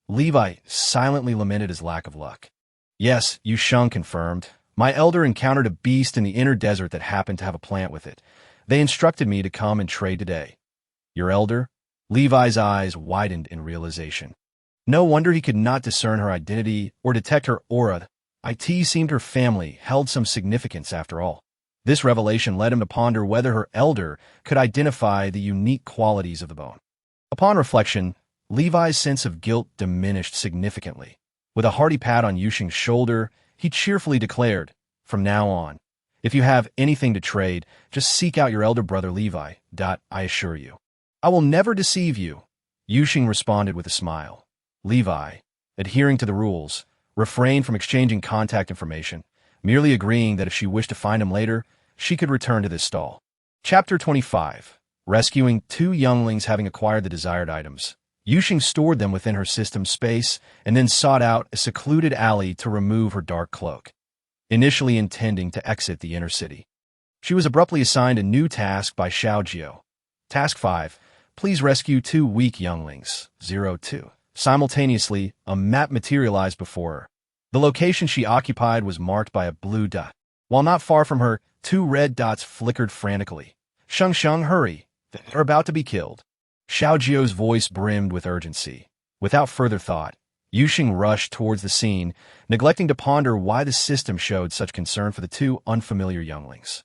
Levi silently lamented his lack of luck. "Yes," Yu Sheng confirmed. "My elder encountered a beast in the inner desert that happened to have a plant with it. They instructed me to come and trade today." "Your elder?" Levi's eyes widened in realization. No wonder he could not discern her identity or detect her aura. It seemed her family held some significance after all. This revelation led him to ponder whether her elder could identify the unique qualities of the bone. Upon reflection, Levi's sense of guilt diminished significantly. With a hearty pat on Yu Sheng's shoulder, he cheerfully declared, "From now on, If you have anything to trade, just seek out your elder brother Levi. I assure you. I will never deceive you. Yu Sheng responded with a smile. Levi, adhering to the rules, refrained from exchanging contact information, merely agreeing that if she wished to find him later, she could return to this stall. Chapter 25. Rescuing 2 younglings having acquired the desired items. Yu Sheng stored them within her system space and then sought out a secluded alley to remove her dark cloak, initially intending to exit the inner city. She was abruptly assigned a new task by Xiaojio. Task 5. Please rescue 2 weak younglings. 02. Simultaneously, a map materialized before her. The location she occupied was marked by a blue dot. While not far from her, 2 red dots flickered frantically. Sheng, hurry! They're about to be killed. Xiaojio's voice brimmed with urgency. Without further thought, Yu Sheng rushed towards the scene, neglecting to ponder why the system showed such concern for the 2 unfamiliar younglings.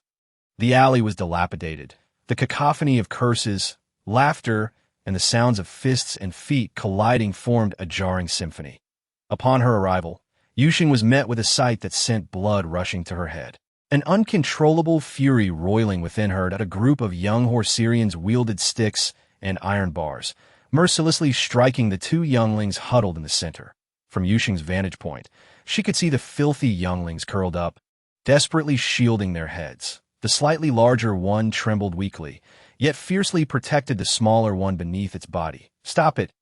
The alley was dilapidated. The cacophony of curses, laughter, and the sounds of fists and feet colliding formed a jarring symphony. Upon her arrival, Yu Sheng was met with a sight that sent blood rushing to her head. An uncontrollable fury roiling within her that a group of young Hallsians wielded sticks and iron bars, mercilessly striking the 2 younglings huddled in the center. From Yu Sheng's vantage point, she could see the filthy younglings curled up, desperately shielding their heads. The slightly larger one trembled weakly, yet fiercely protected the smaller one beneath its body. Stop it!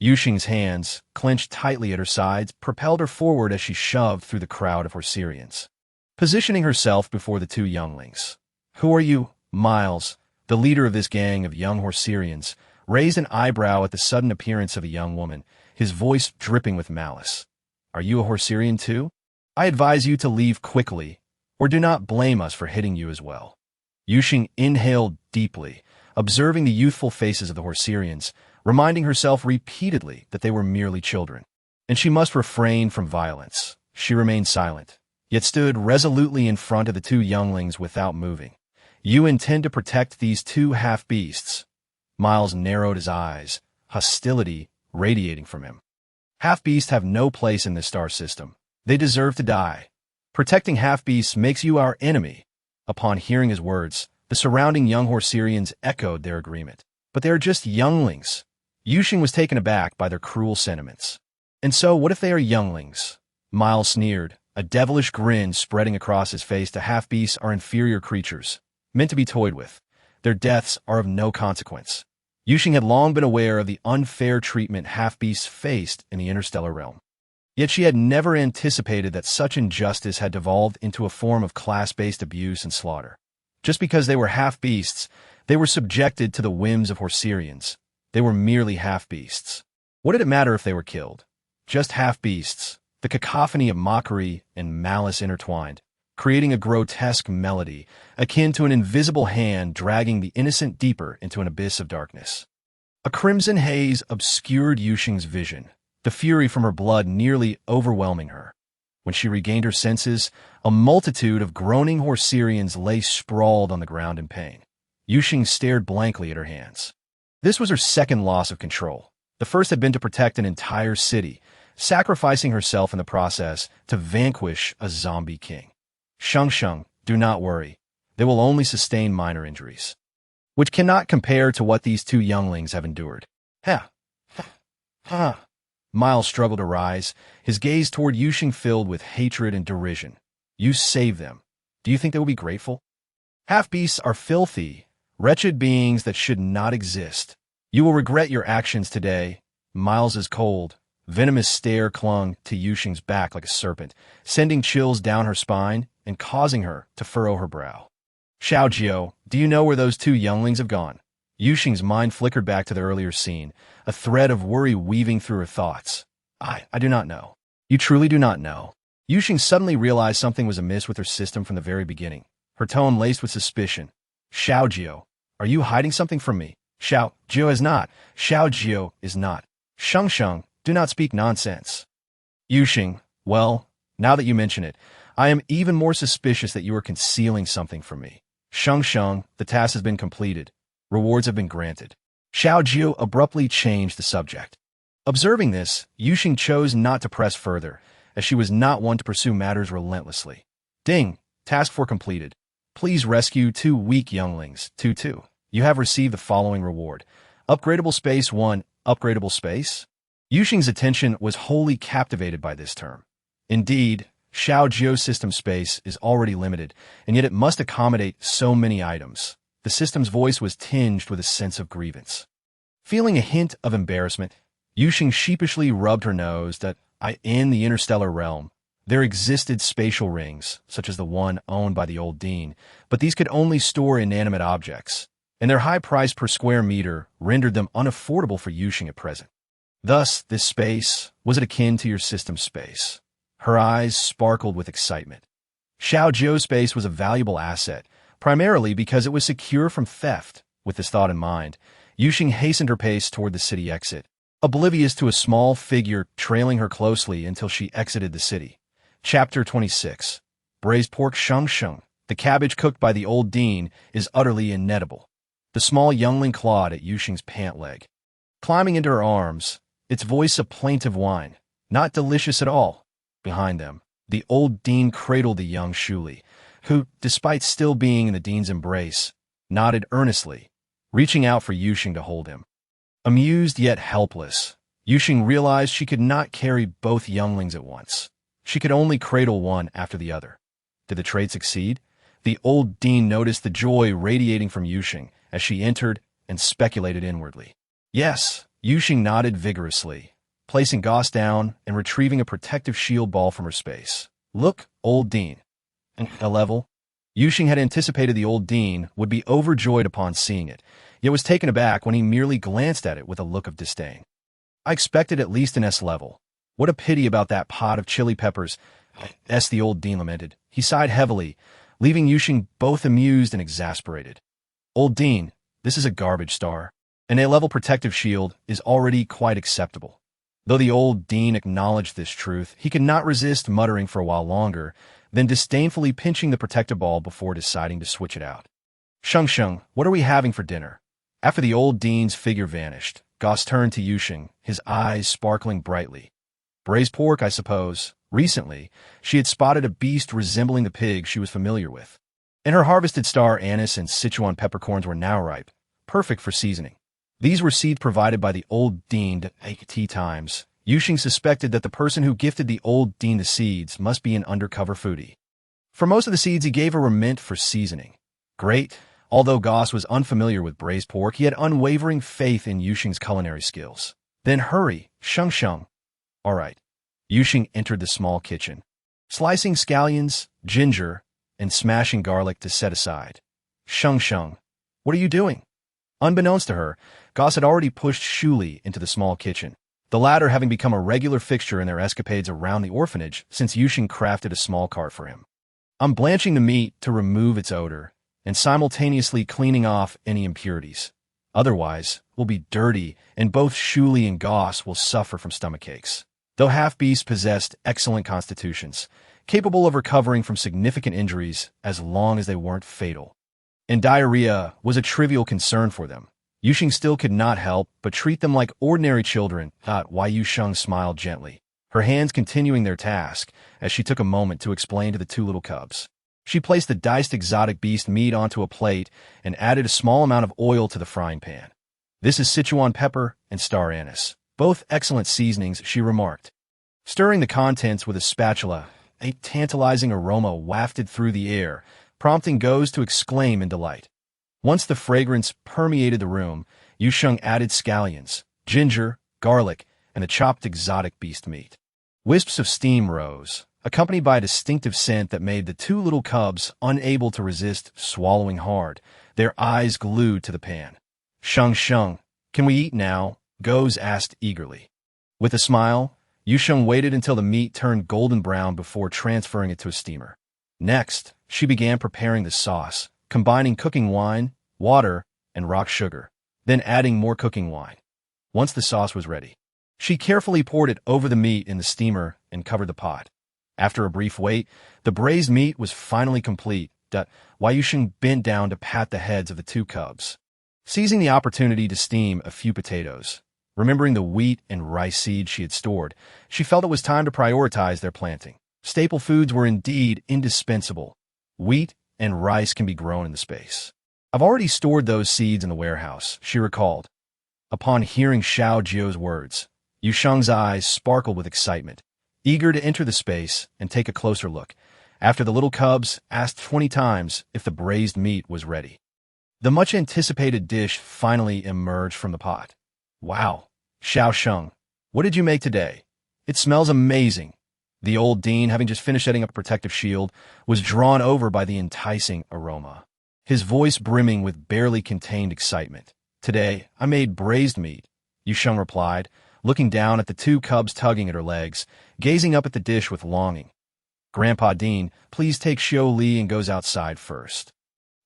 Yu Sheng's hands, clenched tightly at her sides, propelled her forward as she shoved through the crowd of Hallsians, positioning herself before the 2 younglings. Who are you? Miles, the leader of this gang of young Hallsians, raised an eyebrow at the sudden appearance of a young woman, his voice dripping with malice. Are you a Hallsian too? I advise you to leave quickly, or do not blame us for hitting you as well. Yu Sheng inhaled deeply, observing the youthful faces of the Hallsians, reminding herself repeatedly that they were merely children, and she must refrain from violence. She remained silent, yet stood resolutely in front of the 2 younglings without moving. You intend to protect these 2 half-beasts? Miles narrowed his eyes, hostility radiating from him. Half-beasts have no place in this star system. They deserve to die. Protecting half-beasts makes you our enemy. Upon hearing his words, the surrounding young Hallsians echoed their agreement. But they are just younglings. Yu Sheng was taken aback by their cruel sentiments. And so, what if they are younglings? Miles sneered, a devilish grin spreading across his face. The half-beasts are inferior creatures, meant to be toyed with. Their deaths are of no consequence. Yu Sheng had long been aware of the unfair treatment half-beasts faced in the interstellar realm. Yet she had never anticipated that such injustice had devolved into a form of class-based abuse and slaughter. Just because they were half-beasts, they were subjected to the whims of Hallsians. They were merely half-beasts. What did it matter if they were killed? Just half-beasts, the cacophony of mockery and malice intertwined, creating a grotesque melody akin to an invisible hand dragging the innocent deeper into an abyss of darkness. A crimson haze obscured Yu Sheng's vision, the fury from her blood nearly overwhelming her. When she regained her senses, a multitude of groaning Hallsians lay sprawled on the ground in pain. Yu Sheng stared blankly at her hands. This was her second loss of control. The first had been to protect an entire city, sacrificing herself in the process to vanquish a zombie king. Sheng, do not worry. They will only sustain minor injuries, which cannot compare to what these 2 younglings have endured. Miles struggled to rise, his gaze toward Yu Sheng filled with hatred and derision. You saved them. Do you think they will be grateful? Half-beasts are filthy, wretched beings that should not exist. You will regret your actions today. Miles's cold, venomous stare clung to Yu Sheng's back like a serpent, sending chills down her spine and causing her to furrow her brow. Xiaojio, do you know where those 2 younglings have gone? Yu Sheng's mind flickered back to the earlier scene, a thread of worry weaving through her thoughts. I do not know. You truly do not know. Yu Sheng suddenly realized something was amiss with her system from the very beginning, her tone laced with suspicion. Xiaojio, are you hiding something from me? Xiaojio is not. Xiaojio is not. Sheng, do not speak nonsense. Yu Sheng, well, now that you mention it, I am even more suspicious that you are concealing something from me. Sheng, the task has been completed. Rewards have been granted. Xiaojio abruptly changed the subject. Observing this, Yu Sheng chose not to press further, as she was not one to pursue matters relentlessly. Ding! Task 4 completed. Please rescue 2 weak younglings. 2-2. You have received the following reward. Upgradable space 1. Upgradable space? Yu Sheng's attention was wholly captivated by this term. Indeed, Xiao Jiu's system space is already limited, and yet it must accommodate so many items. The system's voice was tinged with a sense of grievance. Feeling a hint of embarrassment, Yu Sheng sheepishly rubbed her nose that in the interstellar realm, there existed spatial rings, such as the one owned by the old dean, but these could only store inanimate objects, and their high price per square meter rendered them unaffordable for Yu Sheng at present. Thus, this space, was it akin to your system space? Her eyes sparkled with excitement. Xiao Jiu's space was a valuable asset, primarily because it was secure from theft. With this thought in mind, Yu Sheng hastened her pace toward the city exit, oblivious to a small figure trailing her closely until she exited the city. Chapter 26. Braised pork Sheng Sheng. The cabbage cooked by the old dean is utterly inedible. The small youngling clawed at Yu Sheng's pant leg. Climbing into her arms, its voice a plaintive whine. Not delicious at all. Behind them, the old dean cradled the young Shuli, who, despite still being in the dean's embrace, nodded earnestly, reaching out for Yu Sheng to hold him. Amused yet helpless, Yu Sheng realized she could not carry both younglings at once. She could only cradle one after the other. Did the trade succeed? The old dean noticed the joy radiating from Yu Sheng as she entered and speculated inwardly. Yes, Yu Sheng nodded vigorously, placing Goss down and retrieving a protective shield ball from her space. Look, old dean. A level? Yu Sheng had anticipated the old dean would be overjoyed upon seeing it, yet was taken aback when he merely glanced at it with a look of disdain. I expected at least an S level. What a pity about that pot of chili peppers, the old dean lamented. He sighed heavily, leaving Yu Sheng both amused and exasperated. Old dean, this is a garbage star. An A-level protective shield is already quite acceptable. Though the old dean acknowledged this truth, he could not resist muttering for a while longer, then disdainfully pinching the protective ball before deciding to switch it out. Sheng Sheng, what are we having for dinner? After the old dean's figure vanished, Goss turned to Yu Sheng, his eyes sparkling brightly. Braised pork, I suppose. Recently, she had spotted a beast resembling the pig she was familiar with, and her harvested star anise and Sichuan peppercorns were now ripe, perfect for seasoning. These were seeds provided by the old dean at tea times. Yu Sheng suspected that the person who gifted the old dean the seeds must be an undercover foodie. For most of the seeds, he gave her a mint for seasoning. Great. Although Goss was unfamiliar with braised pork, he had unwavering faith in Yu Sheng's culinary skills. Then hurry, Sheng Sheng. All right. Yu Sheng entered the small kitchen, slicing scallions, ginger, and smashing garlic to set aside. Sheng Sheng, what are you doing? Unbeknownst to her, Goss had already pushed Shuli into the small kitchen, the latter having become a regular fixture in their escapades around the orphanage since Yu Sheng crafted a small cart for him. I'm blanching the meat to remove its odor and simultaneously cleaning off any impurities. Otherwise, we'll be dirty, and both Shuli and Goss will suffer from stomachaches. Though half-beasts possessed excellent constitutions, capable of recovering from significant injuries as long as they weren't fatal. And diarrhea was a trivial concern for them. Yu Sheng still could not help but treat them like ordinary children. Why Yu Sheng smiled gently, her hands continuing their task as she took a moment to explain to the two little cubs. She placed the diced exotic beast meat onto a plate and added a small amount of oil to the frying pan. This is Sichuan pepper and star anise. Both excellent seasonings, she remarked. Stirring the contents with a spatula, a tantalizing aroma wafted through the air, prompting Goss to exclaim in delight. Once the fragrance permeated the room, Yu Sheng added scallions, ginger, garlic, and the chopped exotic beast meat. Wisps of steam rose, accompanied by a distinctive scent that made the two little cubs unable to resist swallowing hard, their eyes glued to the pan. Sheng Sheng, can we eat now? Goss asked eagerly. With a smile, Yu Sheng waited until the meat turned golden brown before transferring it to a steamer. Next, she began preparing the sauce, combining cooking wine, water, and rock sugar, then adding more cooking wine. Once the sauce was ready, she carefully poured it over the meat in the steamer and covered the pot. After a brief wait, the braised meat was finally complete. Yu Sheng bent down to pat the heads of the two cubs, seizing the opportunity to steam a few potatoes. Remembering the wheat and rice seeds she had stored, she felt it was time to prioritize their planting. Staple foods were indeed indispensable. Wheat, and rice can be grown in the space. I've already stored those seeds in the warehouse, she recalled. Upon hearing Xiao Jiu's words, Yu Sheng's eyes sparkled with excitement, eager to enter the space and take a closer look, after the little cubs asked 20 times if the braised meat was ready. The much-anticipated dish finally emerged from the pot. Wow, Xiao Sheng, what did you make today? It smells amazing. The old dean, having just finished setting up a protective shield, was drawn over by the enticing aroma, his voice brimming with barely contained excitement. Today, I made braised meat, Yu Sheng replied, looking down at the two cubs tugging at her legs, gazing up at the dish with longing. Grandpa Dean, please take Xiao Li and goes outside first.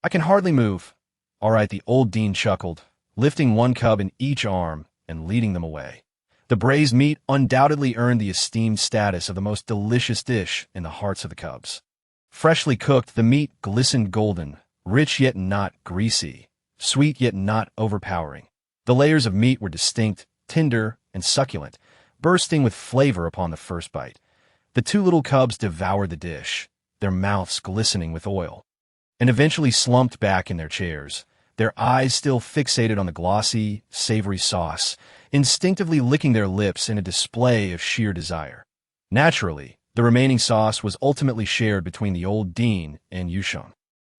I can hardly move. All right, the old dean chuckled, lifting one cub in each arm and leading them away. The braised meat undoubtedly earned the esteemed status of the most delicious dish in the hearts of the cubs. Freshly cooked, the meat glistened golden, rich yet not greasy, sweet yet not overpowering. The layers of meat were distinct, tender, and succulent, bursting with flavor upon the first bite. The two little cubs devoured the dish, their mouths glistening with oil, and eventually slumped back in their chairs, their eyes still fixated on the glossy, savory sauce, instinctively licking their lips in a display of sheer desire. Naturally, the remaining sauce was ultimately shared between the old dean and Yu Sheng.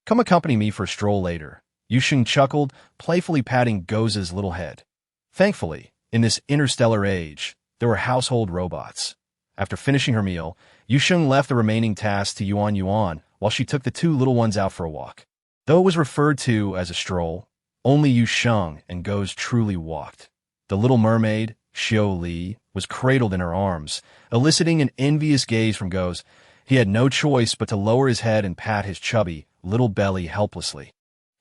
Come accompany me for a stroll later, Yu Sheng chuckled, playfully patting Goza's little head. Thankfully, in this interstellar age, there were household robots. After finishing her meal, Yu Sheng left the remaining tasks to Yuan Yuan while she took the two little ones out for a walk. Though it was referred to as a stroll, only Yu Sheng and Goz truly walked. The little mermaid, Xiao Li, was cradled in her arms, eliciting an envious gaze from Goz. He had no choice but to lower his head and pat his chubby, little belly helplessly.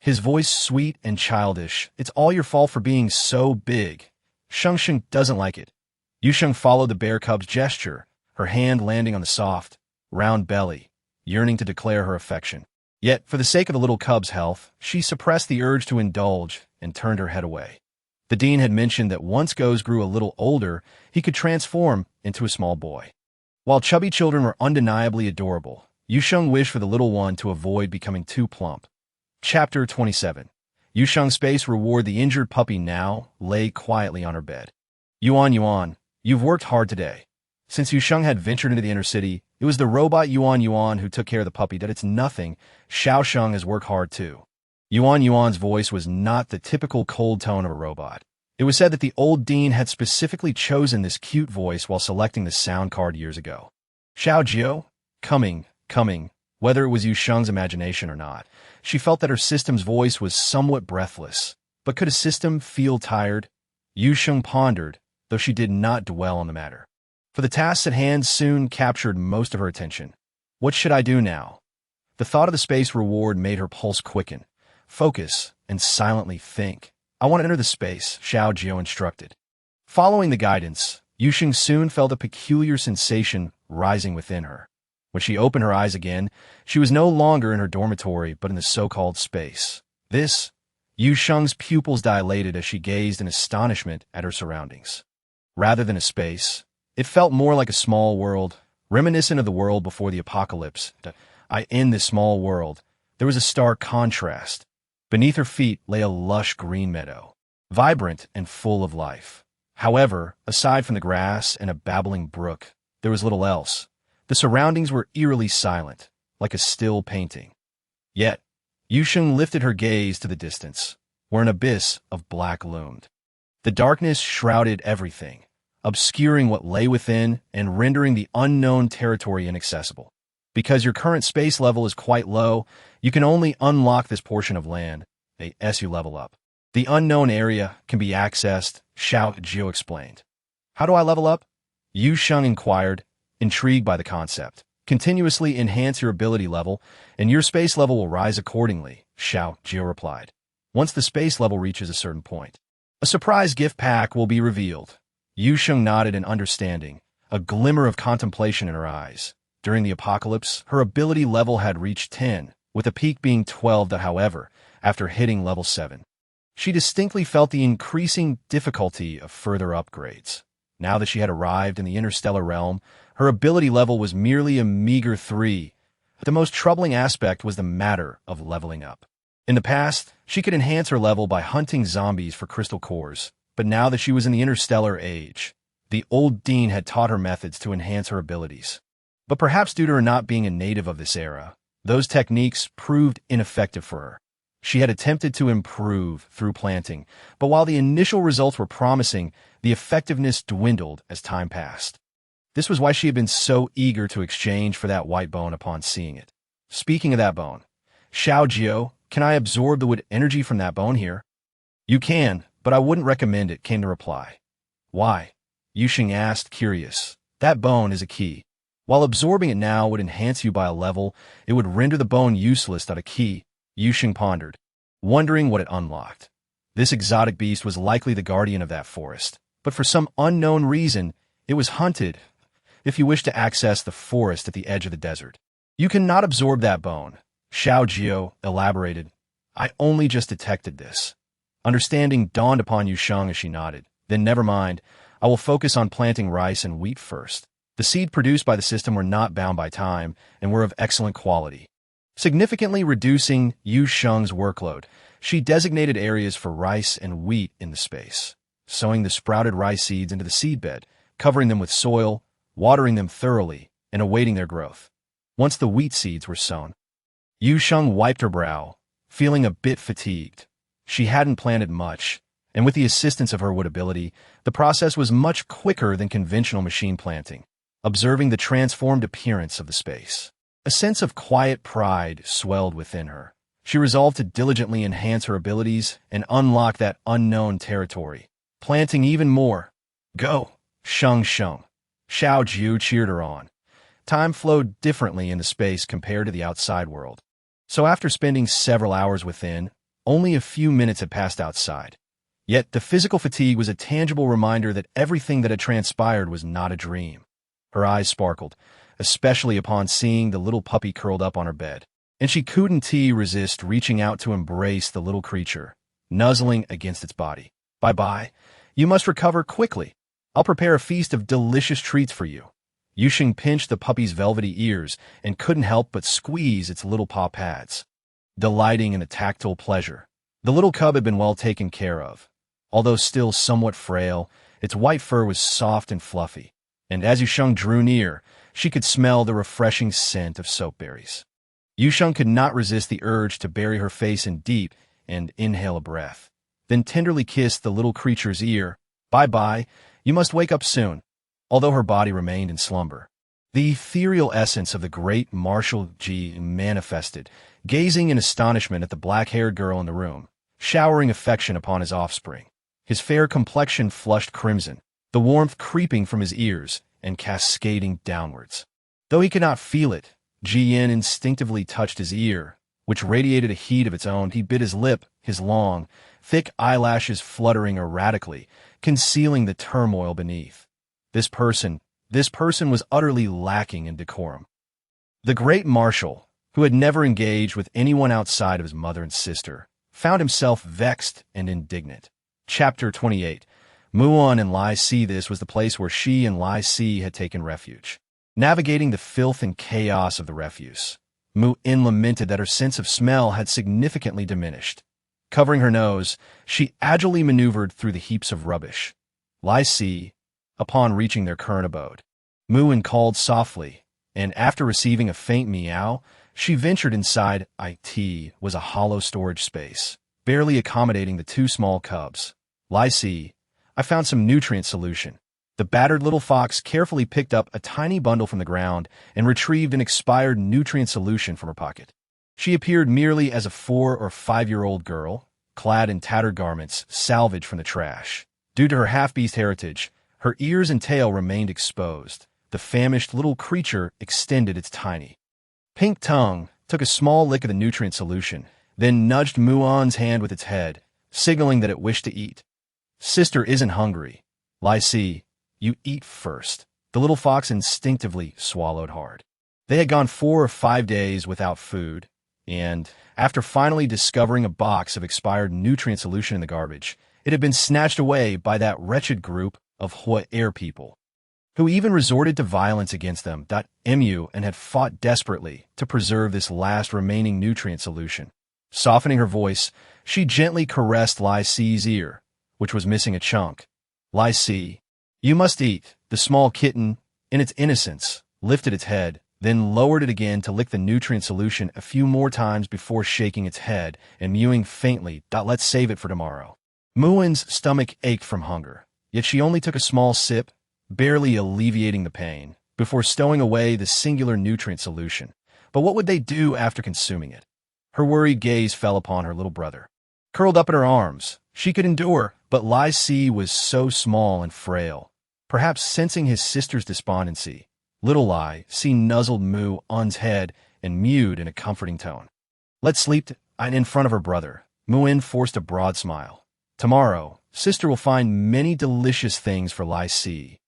His voice sweet and childish. It's all your fault for being so big. Sheng doesn't like it. Yu Sheng followed the bear cub's gesture, her hand landing on the soft, round belly, yearning to declare her affection. Yet, for the sake of the little cub's health, she suppressed the urge to indulge and turned her head away. The dean had mentioned that once Goz grew a little older, he could transform into a small boy. While chubby children were undeniably adorable, Yu Sheng wished for the little one to avoid becoming too plump. Chapter 27. Yu Sheng's space reward. The injured puppy now lay quietly on her bed. Yuan, you've worked hard today. Since Yu Sheng had ventured into the inner city, it was the robot Yuan who took care of the puppy. That it's nothing, Xiao Sheng has worked hard too. Yuan's voice was not the typical cold tone of a robot. It was said that the old dean had specifically chosen this cute voice while selecting the sound card years ago. Xiao Jiu? Coming. Whether it was Yu Sheng's imagination or not, she felt that her system's voice was somewhat breathless. But could a system feel tired? Yu Sheng pondered, though she did not dwell on the matter. For the tasks at hand soon captured most of her attention. What should I do now? The thought of the space reward made her pulse quicken. Focus and silently think. I want to enter the space, Xiao Jiu instructed. Following the guidance, Yu Sheng soon felt a peculiar sensation rising within her. When she opened her eyes again, she was no longer in her dormitory but in the so-called space. Yu Sheng's pupils dilated as she gazed in astonishment at her surroundings. Rather than a space, it felt more like a small world, reminiscent of the world before the apocalypse. In this small world, there was a stark contrast. Beneath her feet lay a lush green meadow, vibrant and full of life. However, aside from the grass and a babbling brook, there was little else. The surroundings were eerily silent, like a still painting. Yet, Yu Sheng lifted her gaze to the distance, where an abyss of black loomed. The darkness shrouded everything, obscuring what lay within and rendering the unknown territory inaccessible. Because your current space level is quite low, you can only unlock this portion of land as you level up. The unknown area can be accessed, Xiao Jiu explained. How do I level up? Yu Sheng inquired, intrigued by the concept. Continuously enhance your ability level, and your space level will rise accordingly, Xiao Jiu replied. Once the space level reaches a certain point, a surprise gift pack will be revealed. Yu Sheng nodded in understanding, a glimmer of contemplation in her eyes. During the apocalypse, her ability level had reached 10, with a peak being 12. However, after hitting level 7, she distinctly felt the increasing difficulty of further upgrades. Now that she had arrived in the interstellar realm, her ability level was merely a meager 3. The most troubling aspect was the matter of leveling up. In the past, she could enhance her level by hunting zombies for crystal cores, but now that she was in the interstellar age, the old dean had taught her methods to enhance her abilities. But perhaps due to her not being a native of this era, those techniques proved ineffective for her. She had attempted to improve through planting, but while the initial results were promising, the effectiveness dwindled as time passed. This was why she had been so eager to exchange for that white bone upon seeing it. Speaking of that bone, Xiao, can I absorb the wood energy from that bone here? You can, but I wouldn't recommend it, came the reply. Why? Yu Sheng asked, curious. That bone is a key. While absorbing it now would enhance you by a level, it would render the bone useless without a key, Yu Sheng pondered, wondering what it unlocked. This exotic beast was likely the guardian of that forest, but for some unknown reason, it was hunted. If you wish to access the forest at the edge of the desert, you cannot absorb that bone, Xiao elaborated. I only just detected this. Understanding dawned upon Yu Sheng as she nodded. Then never mind, I will focus on planting rice and wheat first. The seed produced by the system were not bound by time and were of excellent quality. Significantly reducing Yu Sheng's workload, she designated areas for rice and wheat in the space, sowing the sprouted rice seeds into the seedbed, covering them with soil, watering them thoroughly, and awaiting their growth. Once the wheat seeds were sown, Yu Sheng wiped her brow, feeling a bit fatigued. She hadn't planted much, and with the assistance of her wood ability, the process was much quicker than conventional machine planting. Observing the transformed appearance of the space, a sense of quiet pride swelled within her. She resolved to diligently enhance her abilities and unlock that unknown territory, planting even more. Go, Sheng. Xiao Jiu cheered her on. Time flowed differently in the space compared to the outside world. So after spending several hours within, only a few minutes had passed outside. Yet the physical fatigue was a tangible reminder that everything that had transpired was not a dream. Her eyes sparkled, especially upon seeing the little puppy curled up on her bed, and she couldn't resist reaching out to embrace the little creature, nuzzling against its body. Bye-bye. You must recover quickly. I'll prepare a feast of delicious treats for you. Yu Sheng pinched the puppy's velvety ears and couldn't help but squeeze its little paw pads, delighting in the tactile pleasure. The little cub had been well taken care of. Although still somewhat frail, its white fur was soft and fluffy, and as Yu Sheng drew near, she could smell the refreshing scent of soapberries. Yu Sheng could not resist the urge to bury her face in deep and inhale a breath, then tenderly kissed the little creature's ear. Bye-bye, you must wake up soon, although her body remained in slumber. The ethereal essence of the great Marshal manifested, gazing in astonishment at the black-haired girl in the room, showering affection upon his offspring. His fair complexion flushed crimson, the warmth creeping from his ears and cascading downwards. Though he could not feel it, Jian instinctively touched his ear, which radiated a heat of its own. He bit his lip, his long, thick eyelashes fluttering erratically, concealing the turmoil beneath. This person was utterly lacking in decorum. The great Marshal, who had never engaged with anyone outside of his mother and sister, found himself vexed and indignant. Chapter 28. Muon and Lai Si. This was the place where she and Lai Si had taken refuge. Navigating the filth and chaos of the refuse, Mu In lamented that her sense of smell had significantly diminished. Covering her nose, she agilely maneuvered through the heaps of rubbish. Lai Si, upon reaching their current abode, Muon called softly, and after receiving a faint meow, she ventured inside. It was a hollow storage space, barely accommodating the two small cubs. Lai Si, I found some nutrient solution. The battered little fox carefully picked up a tiny bundle from the ground and retrieved an expired nutrient solution from her pocket. She appeared merely as a 4 or 5-year-old girl, clad in tattered garments salvaged from the trash. Due to her half-beast heritage, her ears and tail remained exposed. The famished little creature extended its tiny pink tongue, took a small lick of the nutrient solution, then nudged Muon's hand with its head, signaling that it wished to eat. Sister isn't hungry. Lai Si, you eat first. The little fox instinctively swallowed hard. They had gone 4 or 5 days without food, and, after finally discovering a box of expired nutrient solution in the garbage, it had been snatched away by that wretched group of Hua Air people. who even resorted to violence against them. Mu and had fought desperately to preserve this last remaining nutrient solution. Softening her voice, she gently caressed Lai Si's ear, which was missing a chunk. Lai Si, you must eat. The small kitten, in its innocence, lifted its head, then lowered it again to lick the nutrient solution a few more times before shaking its head and mewing faintly. Let's save it for tomorrow. Muin's stomach ached from hunger, yet she only took a small sip, barely alleviating the pain, before stowing away the singular nutrient solution. But what would they do after consuming it? Her worried gaze fell upon her little brother. Curled up in her arms, she could endure, but Lai Si was so small and frail. Perhaps sensing his sister's despondency, little Lai Si nuzzled Mu Un's head and mewed in a comforting tone. Let's sleep in front of her brother. Muin forced a broad smile. Tomorrow, sister will find many delicious things for Lai Si.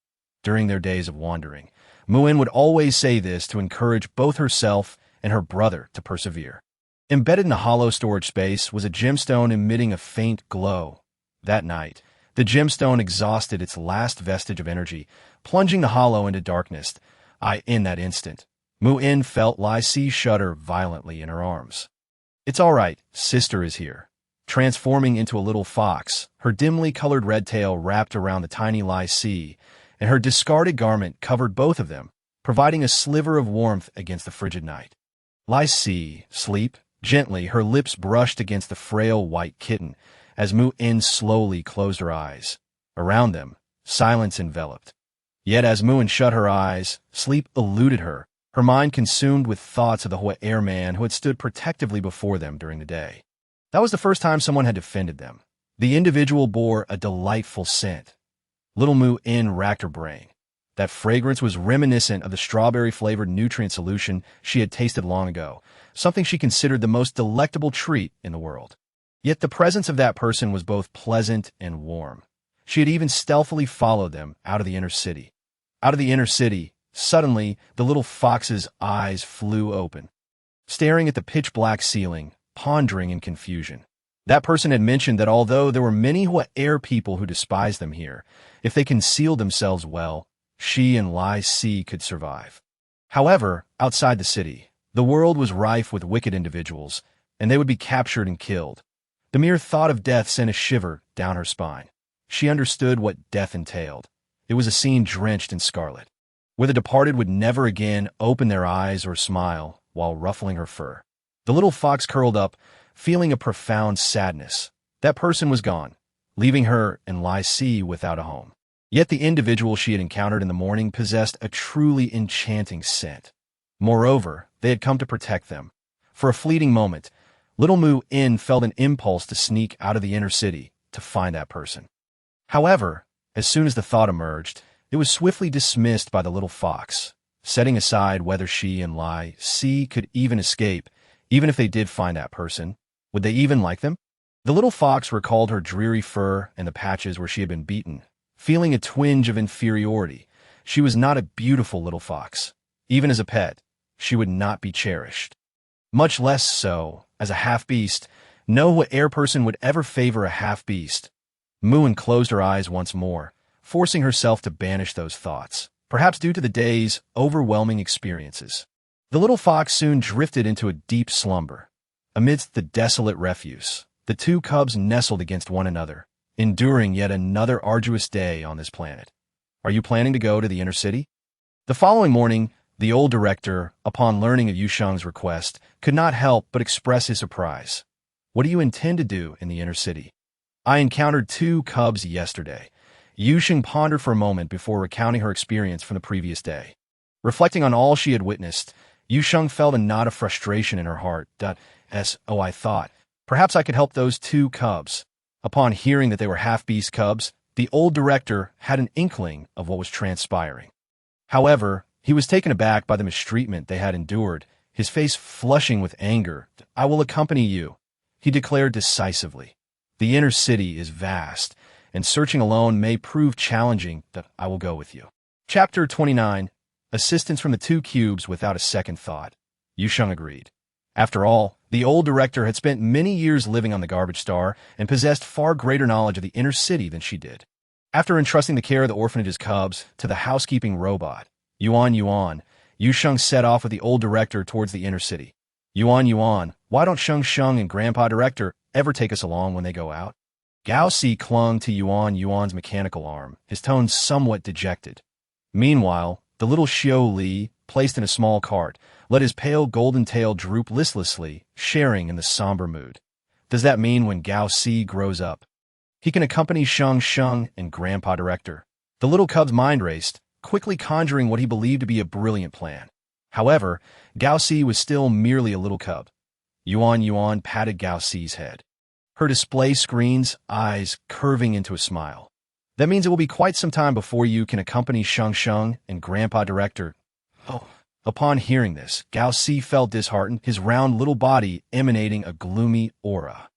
During their days of wandering, Muin would always say this to encourage both herself and her brother to persevere. Embedded in a hollow storage space was a gemstone emitting a faint glow. That night, the gemstone exhausted its last vestige of energy, plunging the hollow into darkness. In that instant, Muin felt Lai Si shudder violently in her arms. It's all right, sister is here. Transforming into a little fox, her dimly colored red tail wrapped around the tiny Lai Si, and her discarded garment covered both of them, providing a sliver of warmth against the frigid night. Lai Si, sleep. Gently, her lips brushed against the frail white kitten as Muin slowly closed her eyes. Around them, silence enveloped. Yet as Muin shut her eyes, sleep eluded her, her mind consumed with thoughts of the Hua man who had stood protectively before them during the day. That was the first time someone had defended them. The individual bore a delightful scent. Little Muin racked her brain. That fragrance was reminiscent of the strawberry-flavored nutrient solution she had tasted long ago, something she considered the most delectable treat in the world. Yet the presence of that person was both pleasant and warm. She had even stealthily followed them out of the inner city. Out of the inner city, suddenly, the little fox's eyes flew open, staring at the pitch-black ceiling, pondering in confusion. That person had mentioned that although there were many Hua people who despised them here, if they concealed themselves well, she and Lai Si could survive. However, outside the city, the world was rife with wicked individuals, and they would be captured and killed. The mere thought of death sent a shiver down her spine. She understood what death entailed. It was a scene drenched in scarlet, where the departed would never again open their eyes or smile while ruffling her fur. The little fox curled up, feeling a profound sadness. That person was gone, leaving her and Lai Si without a home. Yet the individual she had encountered in the morning possessed a truly enchanting scent. Moreover, they had come to protect them. For a fleeting moment, little Muin felt an impulse to sneak out of the inner city to find that person. However, as soon as the thought emerged, it was swiftly dismissed by the little fox, setting aside whether she and Lai Si could even escape. Even if they did find that person, would they even like them? The little fox recalled her dreary fur and the patches where she had been beaten. Feeling a twinge of inferiority, she was not a beautiful little fox. Even as a pet, she would not be cherished. Much less so as a half-beast. No person would ever favor a half-beast. Muin closed her eyes once more, forcing herself to banish those thoughts, perhaps due to the day's overwhelming experiences. The little fox soon drifted into a deep slumber. Amidst the desolate refuse, the two cubs nestled against one another, enduring yet another arduous day on this planet. Are you planning to go to the inner city? The following morning, the old director, upon learning of Yu Sheng's request, could not help but express his surprise. What do you intend to do in the inner city? I encountered two cubs yesterday. Yu Sheng pondered for a moment before recounting her experience from the previous day. Reflecting on all she had witnessed, Yu Sheng felt a knot of frustration in her heart. I thought, perhaps I could help those two cubs. Upon hearing that they were half-beast cubs, the old director had an inkling of what was transpiring. However, he was taken aback by the mistreatment they had endured, his face flushing with anger. I will accompany you, he declared decisively. The inner city is vast, and searching alone may prove challenging. I will go with you. Chapter 29. Assistance from the two cubes without a second thought. Yu Sheng agreed. After all, the old director had spent many years living on the garbage star and possessed far greater knowledge of the inner city than she did. After entrusting the care of the orphanage's cubs to the housekeeping robot, Yuan, Yu Sheng set off with the old director towards the inner city. Yuan, why don't Sheng and Grandpa Director ever take us along when they go out? Gao Si clung to Yuan's mechanical arm, his tone somewhat dejected. Meanwhile, the little Xiao Li, placed in a small cart, let his pale golden tail droop listlessly, sharing in the somber mood. Does that mean when Gao Si grows up, he can accompany Sheng and Grandpa Director? The little cub's mind raced, quickly conjuring what he believed to be a brilliant plan. However, Gao Si was still merely a little cub. Yuan patted Gao Si's head, her display screen's eyes curving into a smile. That means it will be quite some time before you can accompany Sheng and Grandpa Director. Oh. Upon hearing this, Gao Si felt disheartened, his round little body emanating a gloomy aura.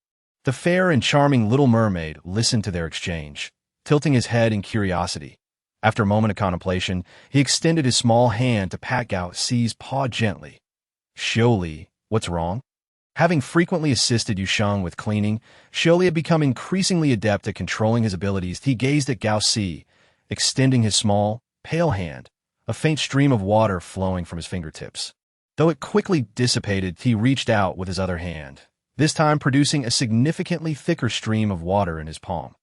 The fair and charming little mermaid listened to their exchange, tilting his head in curiosity. After a moment of contemplation, he extended his small hand to pat Gao Si's paw gently. Xiao Li, what's wrong? Having frequently assisted Yu Sheng with cleaning, Xiao Li had become increasingly adept at controlling his abilities. He gazed at Gao Si, extending his small, pale hand, a faint stream of water flowing from his fingertips. Though it quickly dissipated, he reached out with his other hand, this time producing a significantly thicker stream of water in his palm.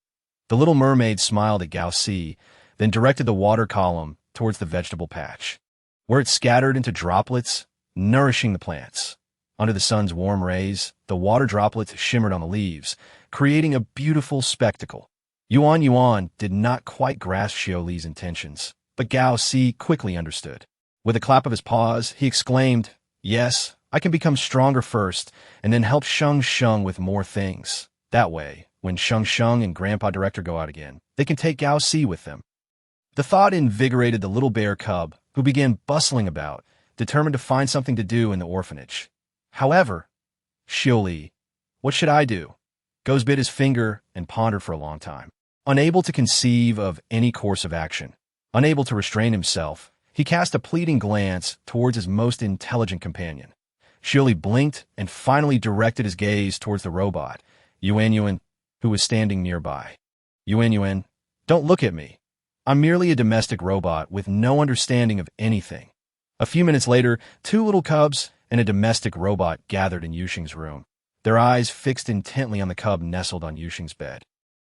The little mermaid smiled at Gao Si, then directed the water column towards the vegetable patch, where it scattered into droplets, nourishing the plants. Under the sun's warm rays, the water droplets shimmered on the leaves, creating a beautiful spectacle. Yuan did not quite grasp Xiao Li's intentions, but Gao Si quickly understood. With a clap of his paws, he exclaimed, "Yes, I can become stronger first, and then help Sheng with more things. That way, when Sheng and Grandpa Director go out again, they can take Gao Si with them." The thought invigorated the little bear cub, who began bustling about, determined to find something to do in the orphanage. However, Xiao Li, what should I do? Goes bit his finger and pondered for a long time. Unable to conceive of any course of action, unable to restrain himself, he cast a pleading glance towards his most intelligent companion. Xiao Li blinked and finally directed his gaze towards the robot, Yuan, who was standing nearby. Yuan, don't look at me. I'm merely a domestic robot with no understanding of anything. A few minutes later, two little cubs and a domestic robot gathered in Yu Sheng's room, their eyes fixed intently on the cub nestled on Yu Sheng's bed.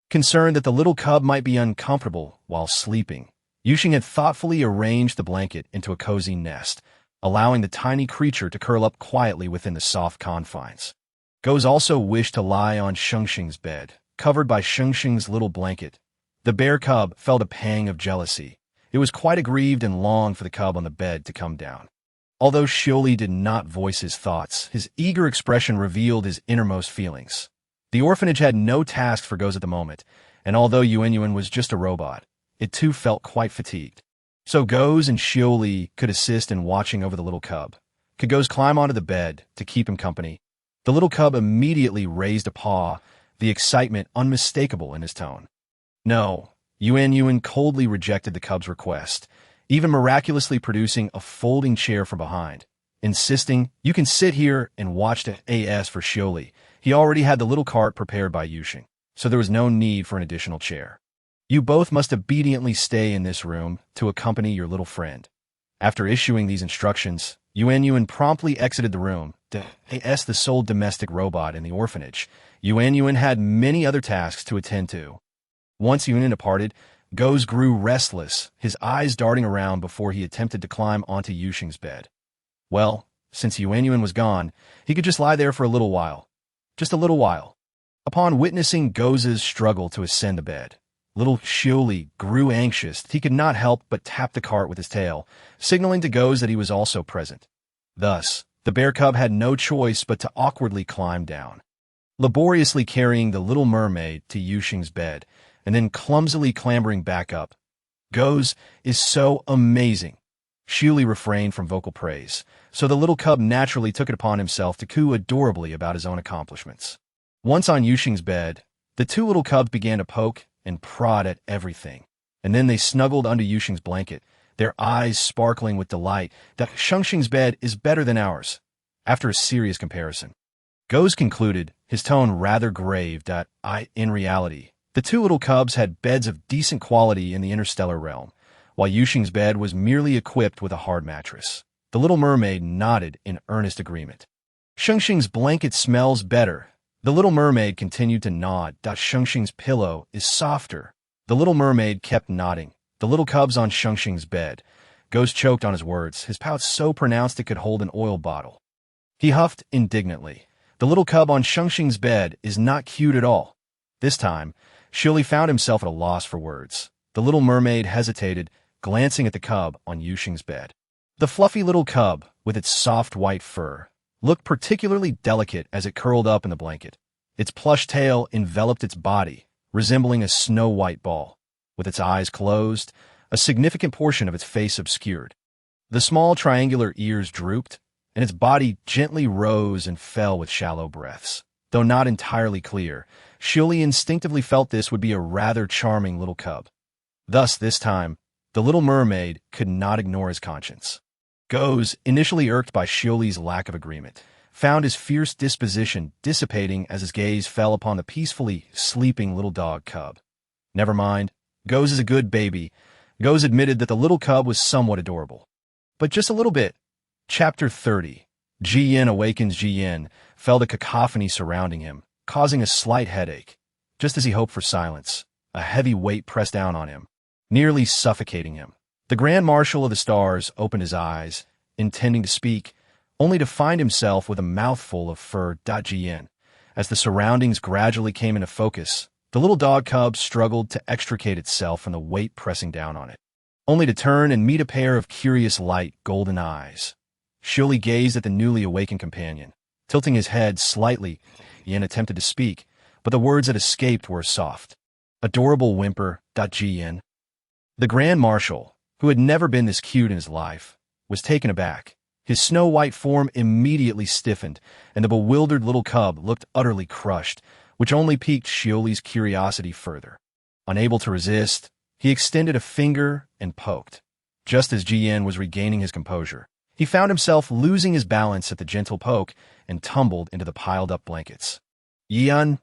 Concerned that the little cub might be uncomfortable while sleeping, Yu Sheng had thoughtfully arranged the blanket into a cozy nest, allowing the tiny creature to curl up quietly within the soft confines. Goes also wished to lie on Sheng's bed, covered by Sheng's little blanket. The bear cub felt a pang of jealousy. It was quite aggrieved and longed for the cub on the bed to come down. Although Xiao Li did not voice his thoughts, his eager expression revealed his innermost feelings. The orphanage had no task for Goes at the moment, and although Yuan was just a robot, it too felt quite fatigued. So Goes and Xiao Li could assist in watching over the little cub. Could Goes climb onto the bed to keep him company? The little cub immediately raised a paw, the excitement unmistakable in his tone. No, Yuan coldly rejected the cub's request, even miraculously producing a folding chair from behind, insisting, "You can sit here and watch the AS for Xiao Li." He already had the little cart prepared by Yu Sheng, so there was no need for an additional chair. "You both must obediently stay in this room to accompany your little friend." After issuing these instructions, Yuan promptly exited the room. As the sole domestic robot in the orphanage, Yuan had many other tasks to attend to. Once Yuan departed, Goes grew restless, his eyes darting around before he attempted to climb onto Yu Sheng's bed. Well, since Yuan was gone, he could just lie there for a little while. Just a little while. Upon witnessing Goes' struggle to ascend the bed, little Xiao Li grew anxious. He could not help but tap the cart with his tail, signaling to Goes that he was also present. Thus, the bear cub had no choice but to awkwardly climb down, laboriously carrying the little mermaid to Yu Sheng's bed, and then clumsily clambering back up. Goes is so amazing. Xiao Li refrained from vocal praise, so the little cub naturally took it upon himself to coo adorably about his own accomplishments. Once on Yu Sheng's bed, the two little cubs began to poke and prod at everything, and then they snuggled under Yu Sheng's blanket, their eyes sparkling with delight that Sheng's bed is better than ours. After a serious comparison, Goes concluded, his tone rather grave, that in reality, The two little cubs had beds of decent quality in the interstellar realm, while Yu Sheng's bed was merely equipped with a hard mattress. The little mermaid nodded in earnest agreement. Sheng's blanket smells better. The little mermaid continued to nod. Sheng's pillow is softer. The little mermaid kept nodding. The little cubs on Sheng's bed. Ghost choked on his words, his pout so pronounced it could hold an oil bottle. He huffed indignantly. The little cub on Sheng's bed is not cute at all. This time, Shili found himself at a loss for words. The little mermaid hesitated, glancing at the cub on Yu Sheng's bed. The fluffy little cub, with its soft white fur, looked particularly delicate as it curled up in the blanket. Its plush tail enveloped its body, resembling a snow-white ball. With its eyes closed, a significant portion of its face obscured. The small triangular ears drooped, and its body gently rose and fell with shallow breaths. Though not entirely clear, Shili instinctively felt this would be a rather charming little cub. Thus, this time, the little mermaid could not ignore his conscience. Goes, initially irked by Shili's lack of agreement, found his fierce disposition dissipating as his gaze fell upon the peacefully sleeping little dog cub. Never mind, Goes is a good baby. Goes admitted that the little cub was somewhat adorable. But just a little bit. Chapter 30. Ji-Yin awakens. Ji-Yin felt a cacophony surrounding him, causing a slight headache. Just as he hoped for silence, a heavy weight pressed down on him, nearly suffocating him. The Grand Marshal of the Stars opened his eyes, intending to speak, only to find himself with a mouthful of fur. Ji-Yin. As the surroundings gradually came into focus, the little dog cub struggled to extricate itself from the weight pressing down on it, only to turn and meet a pair of curious light golden eyes. Shili gazed at the newly awakened companion. Tilting his head slightly, Yin attempted to speak, but the words that escaped were soft. Adorable whimper. Ji-Yin. The Grand Marshal, who had never been this cute in his life, was taken aback. His snow-white form immediately stiffened, and the bewildered little cub looked utterly crushed, which only piqued Shili's curiosity further. Unable to resist, he extended a finger and poked. Just as Ji-Yin was regaining his composure, he found himself losing his balance at the gentle poke and tumbled into the piled-up blankets. Yan.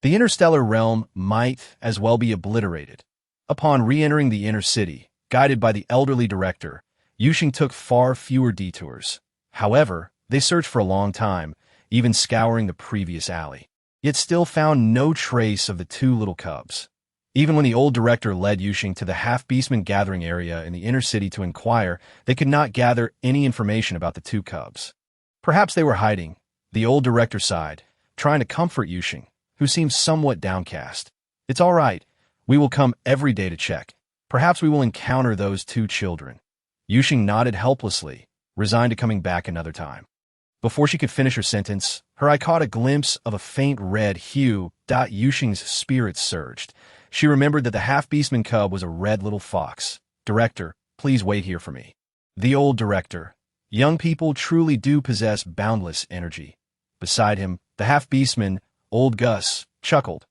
The interstellar realm might as well be obliterated. Upon re-entering the inner city, guided by the elderly director, Yu Sheng took far fewer detours. However, they searched for a long time, even scouring the previous alley, yet still found no trace of the two little cubs. Even when the old director led Yu Sheng to the half-beastman gathering area in the inner city to inquire, they could not gather any information about the two cubs. Perhaps they were hiding. The old director sighed, trying to comfort Yu Sheng, who seemed somewhat downcast. It's all right. We will come every day to check. Perhaps we will encounter those two children. Yu Sheng nodded helplessly, resigned to coming back another time. Before she could finish her sentence, her eye caught a glimpse of a faint red hue. Yu Sheng's spirits surged. She remembered that the half-beastman cub was a red little fox. Director, please wait here for me. The old director. Young people truly do possess boundless energy. Beside him, the half-beastman, old Gus, chuckled.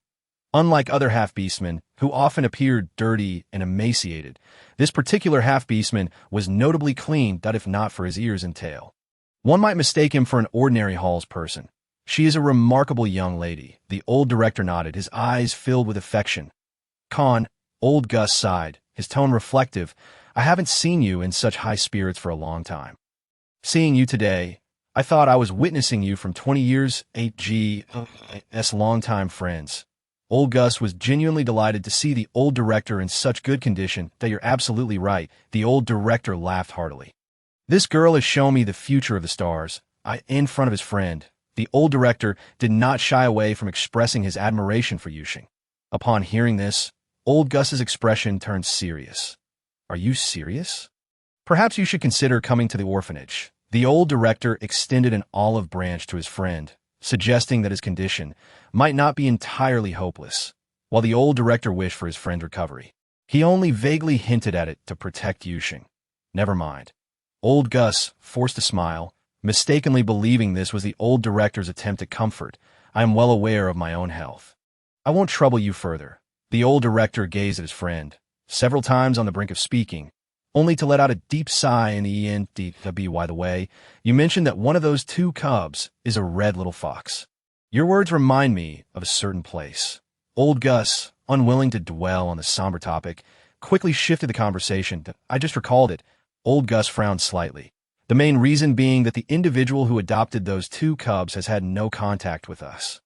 Unlike other half-beastmen, who often appeared dirty and emaciated, this particular half-beastman was notably clean, if not for his ears and tail. One might mistake him for an ordinary Halls person. She is a remarkable young lady. The old director nodded, his eyes filled with affection. Con, old Gus sighed, his tone reflective. I haven't seen you in such high spirits for a long time. Seeing you today, I thought I was witnessing you from 20 years, 8G's longtime friends. Old Gus was genuinely delighted to see the old director in such good condition. That you're absolutely right. The old director laughed heartily. This girl has shown me the future of the stars. In front of his friend, the old director did not shy away from expressing his admiration for Yu Sheng. Upon hearing this, old Gus's expression turned serious. Are you serious? Perhaps you should consider coming to the orphanage. The old director extended an olive branch to his friend, suggesting that his condition might not be entirely hopeless. While the old director wished for his friend's recovery, he only vaguely hinted at it to protect Yu Sheng. Never mind. Old Gus forced a smile, mistakenly believing this was the old director's attempt at comfort. I am well aware of my own health. I won't trouble you further. The old director gazed at his friend, several times on the brink of speaking, only to let out a deep sigh in the end. By the way, you mentioned that one of those two cubs is a red little fox. Your words remind me of a certain place. Old Gus, unwilling to dwell on the somber topic, quickly shifted the conversation to, "I just recalled it." Old Gus frowned slightly. The main reason being that the individual who adopted those two cubs has had no contact with us.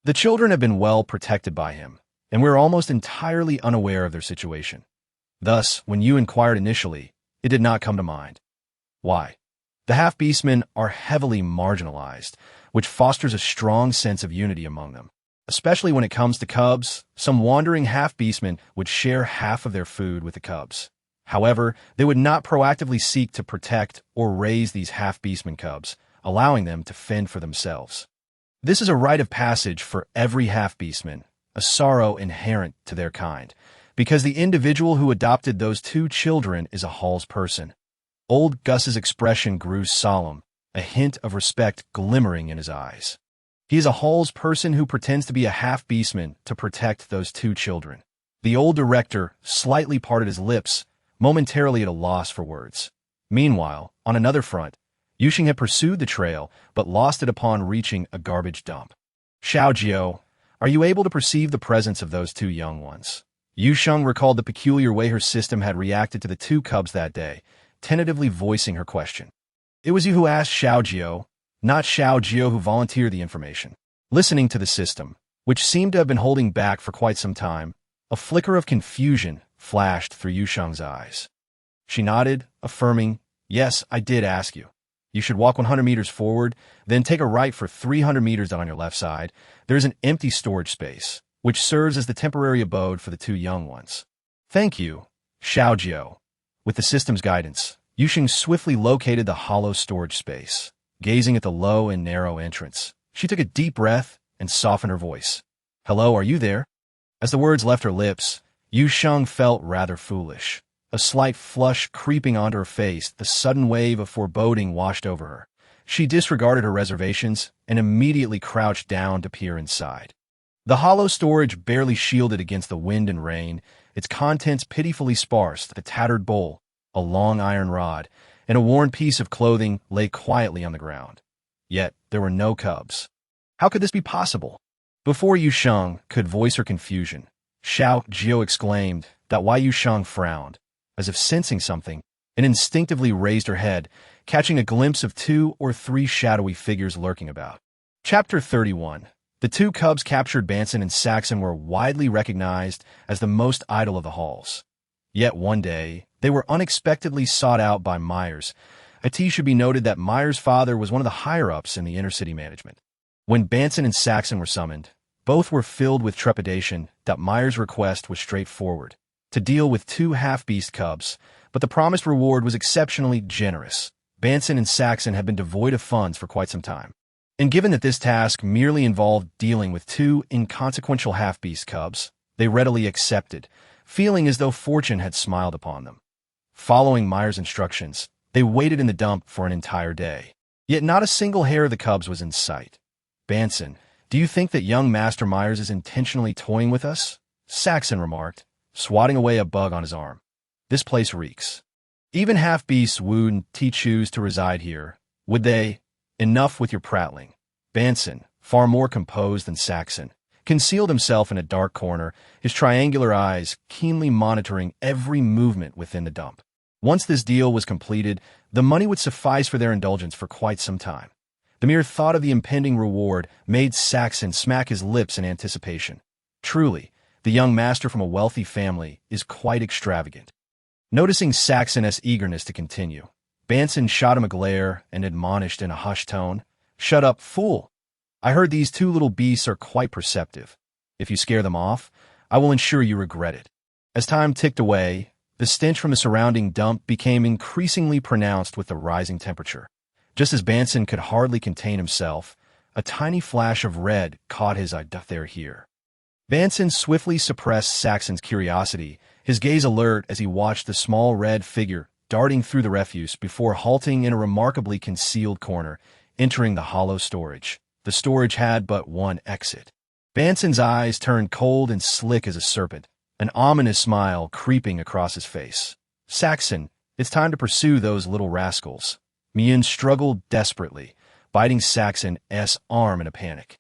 The children have been well protected by him, and we're almost entirely unaware of their situation. Thus, when you inquired initially, it did not come to mind. Why? The half-beastmen are heavily marginalized, which fosters a strong sense of unity among them. Especially when it comes to cubs, some wandering half-beastmen would share half of their food with the cubs. However, they would not proactively seek to protect or raise these half-beastmen cubs, allowing them to fend for themselves. This is a rite of passage for every half-beastman, a sorrow inherent to their kind, because the individual who adopted those two children is a Hall's person. Old Gus's expression grew solemn, a hint of respect glimmering in his eyes. He is a Hall's person who pretends to be a half-beastman to protect those two children. The old director slightly parted his lips, momentarily at a loss for words. Meanwhile, on another front, Yu Sheng had pursued the trail, but lost it upon reaching a garbage dump. "Xiaojio, are you able to perceive the presence of those two young ones?" Yu Sheng recalled the peculiar way her system had reacted to the two cubs that day, tentatively voicing her question. It was you who asked Xiaojio, not Xiaojio who volunteered the information. Listening to the system, which seemed to have been holding back for quite some time, a flicker of confusion flashed through Yu Sheng's eyes. She nodded, affirming, "Yes, I did ask you. You should walk 100 meters forward, then take a right for 300 meters on your left side. There is an empty storage space, which serves as the temporary abode for the two young ones." "Thank you, Xiaojio." With the system's guidance, Yu Sheng swiftly located the hollow storage space. Gazing at the low and narrow entrance, she took a deep breath and softened her voice. "Hello, are you there?" As the words left her lips, Yu Sheng felt rather foolish. A slight flush creeping onto her face, the sudden wave of foreboding washed over her. She disregarded her reservations and immediately crouched down to peer inside. The hollow storage barely shielded against the wind and rain, its contents pitifully sparse. The tattered bowl, a long iron rod, and a worn piece of clothing lay quietly on the ground. Yet there were no cubs. How could this be possible? Before Yu Sheng could voice her confusion, Xiaojio exclaimed that Yu Sheng frowned, as if sensing something, and instinctively raised her head, catching a glimpse of 2 or 3 shadowy figures lurking about. Chapter 31. The two cubs captured Banson and Saxon were widely recognized as the most idle of the Halls. Yet one day, they were unexpectedly sought out by Myers. It should be noted that Myers' father was one of the higher-ups in the inner-city management. When Banson and Saxon were summoned, both were filled with trepidation that Myers' request was straightforward, to deal with 2 half-beast cubs, but the promised reward was exceptionally generous. Banson and Saxon had been devoid of funds for quite some time, and given that this task merely involved dealing with 2 inconsequential half-beast cubs, they readily accepted, feeling as though fortune had smiled upon them. Following Myers' instructions, they waited in the dump for an entire day. Yet not a single hair of the cubs was in sight. "Banson, do you think that young Master Myers is intentionally toying with us?" Saxon remarked, swatting away a bug on his arm. "This place reeks. Even half-beasts wouldn't choose to reside here, would they? Enough with your prattling." Banson, far more composed than Saxon, concealed himself in a dark corner, his triangular eyes keenly monitoring every movement within the dump. Once this deal was completed, the money would suffice for their indulgence for quite some time. The mere thought of the impending reward made Saxon smack his lips in anticipation. Truly, the young master from a wealthy family is quite extravagant. Noticing Saxon's eagerness to continue, Banson shot him a glare and admonished in a hushed tone, "Shut up, fool! I heard these 2 little beasts are quite perceptive. If you scare them off, I will ensure you regret it." As time ticked away, the stench from the surrounding dump became increasingly pronounced with the rising temperature. Just as Banson could hardly contain himself, a tiny flash of red caught his eye. "They're here." Banson swiftly suppressed Saxon's curiosity, his gaze alert as he watched the small red figure darting through the refuse before halting in a remarkably concealed corner, entering the hollow storage. The storage had but one exit. Banson's eyes turned cold and slick as a serpent, an ominous smile creeping across his face. "Saxon, it's time to pursue those little rascals." Mien struggled desperately, biting Saxon's arm in a panic.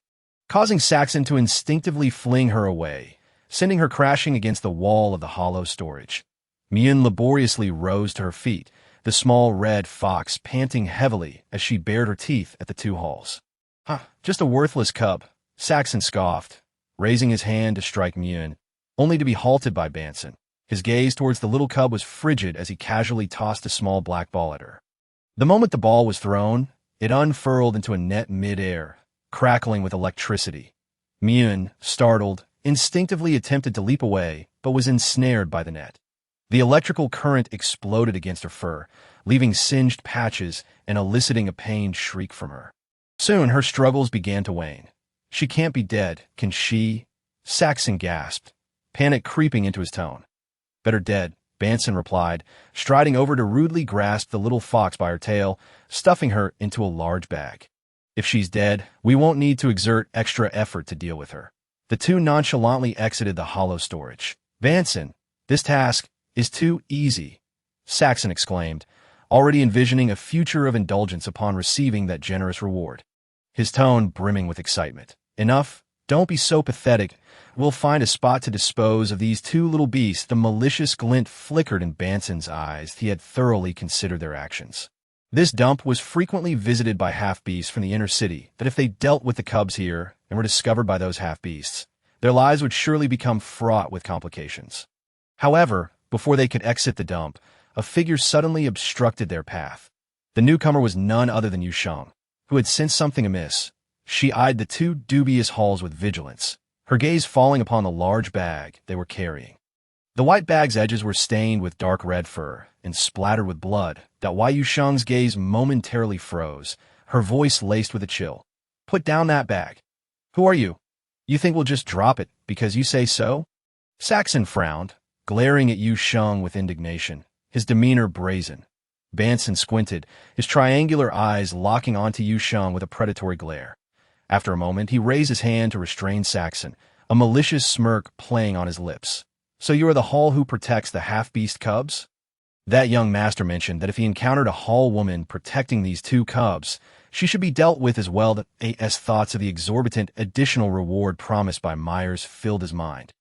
causing Saxon to instinctively fling her away, sending her crashing against the wall of the hollow storage. Myun laboriously rose to her feet, the small red fox panting heavily as she bared her teeth at the two halls. Huh, just a worthless cub, Saxon scoffed, raising his hand to strike Myun, only to be halted by Banson. His gaze towards the little cub was frigid as he casually tossed a small black ball at her. The moment the ball was thrown, it unfurled into a net mid-air, crackling with electricity. Myun, startled, instinctively attempted to leap away, but was ensnared by the net. The electrical current exploded against her fur, leaving singed patches and eliciting a pained shriek from her. Soon her struggles began to wane. She can't be dead, can she? Saxon gasped, panic creeping into his tone. Better dead, Banson replied, striding over to rudely grasp the little fox by her tail, stuffing her into a large bag. If she's dead, we won't need to exert extra effort to deal with her. The two nonchalantly exited the hollow storage. Banson, this task is too easy, Saxon exclaimed, already envisioning a future of indulgence upon receiving that generous reward. His tone brimming with excitement. Enough, don't be so pathetic. We'll find a spot to dispose of these two little beasts. The malicious glint flickered in Banson's eyes. He had thoroughly considered their actions. This dump was frequently visited by half-beasts from the inner city, that if they dealt with the cubs here and were discovered by those half-beasts, their lives would surely become fraught with complications. However, before they could exit the dump, a figure suddenly obstructed their path. The newcomer was none other than Yu Sheng, who had sensed something amiss. She eyed the two dubious halls with vigilance, her gaze falling upon the large bag they were carrying. The white bag's edges were stained with dark red fur and splattered with blood. That why Yu Sheng's gaze momentarily froze, her voice laced with a chill. Put down that bag. Who are you? You think we'll just drop it because you say so? Saxon frowned, glaring at Yu Sheng with indignation, his demeanor brazen. Banson squinted, his triangular eyes locking onto Yu Sheng with a predatory glare. After a moment, he raised his hand to restrain Saxon, a malicious smirk playing on his lips. So you are the Hall who protects the half-beast cubs? That young master mentioned that if he encountered a Hall woman protecting these two cubs, she should be dealt with as well. As thoughts of the exorbitant additional reward promised by Myers filled his mind.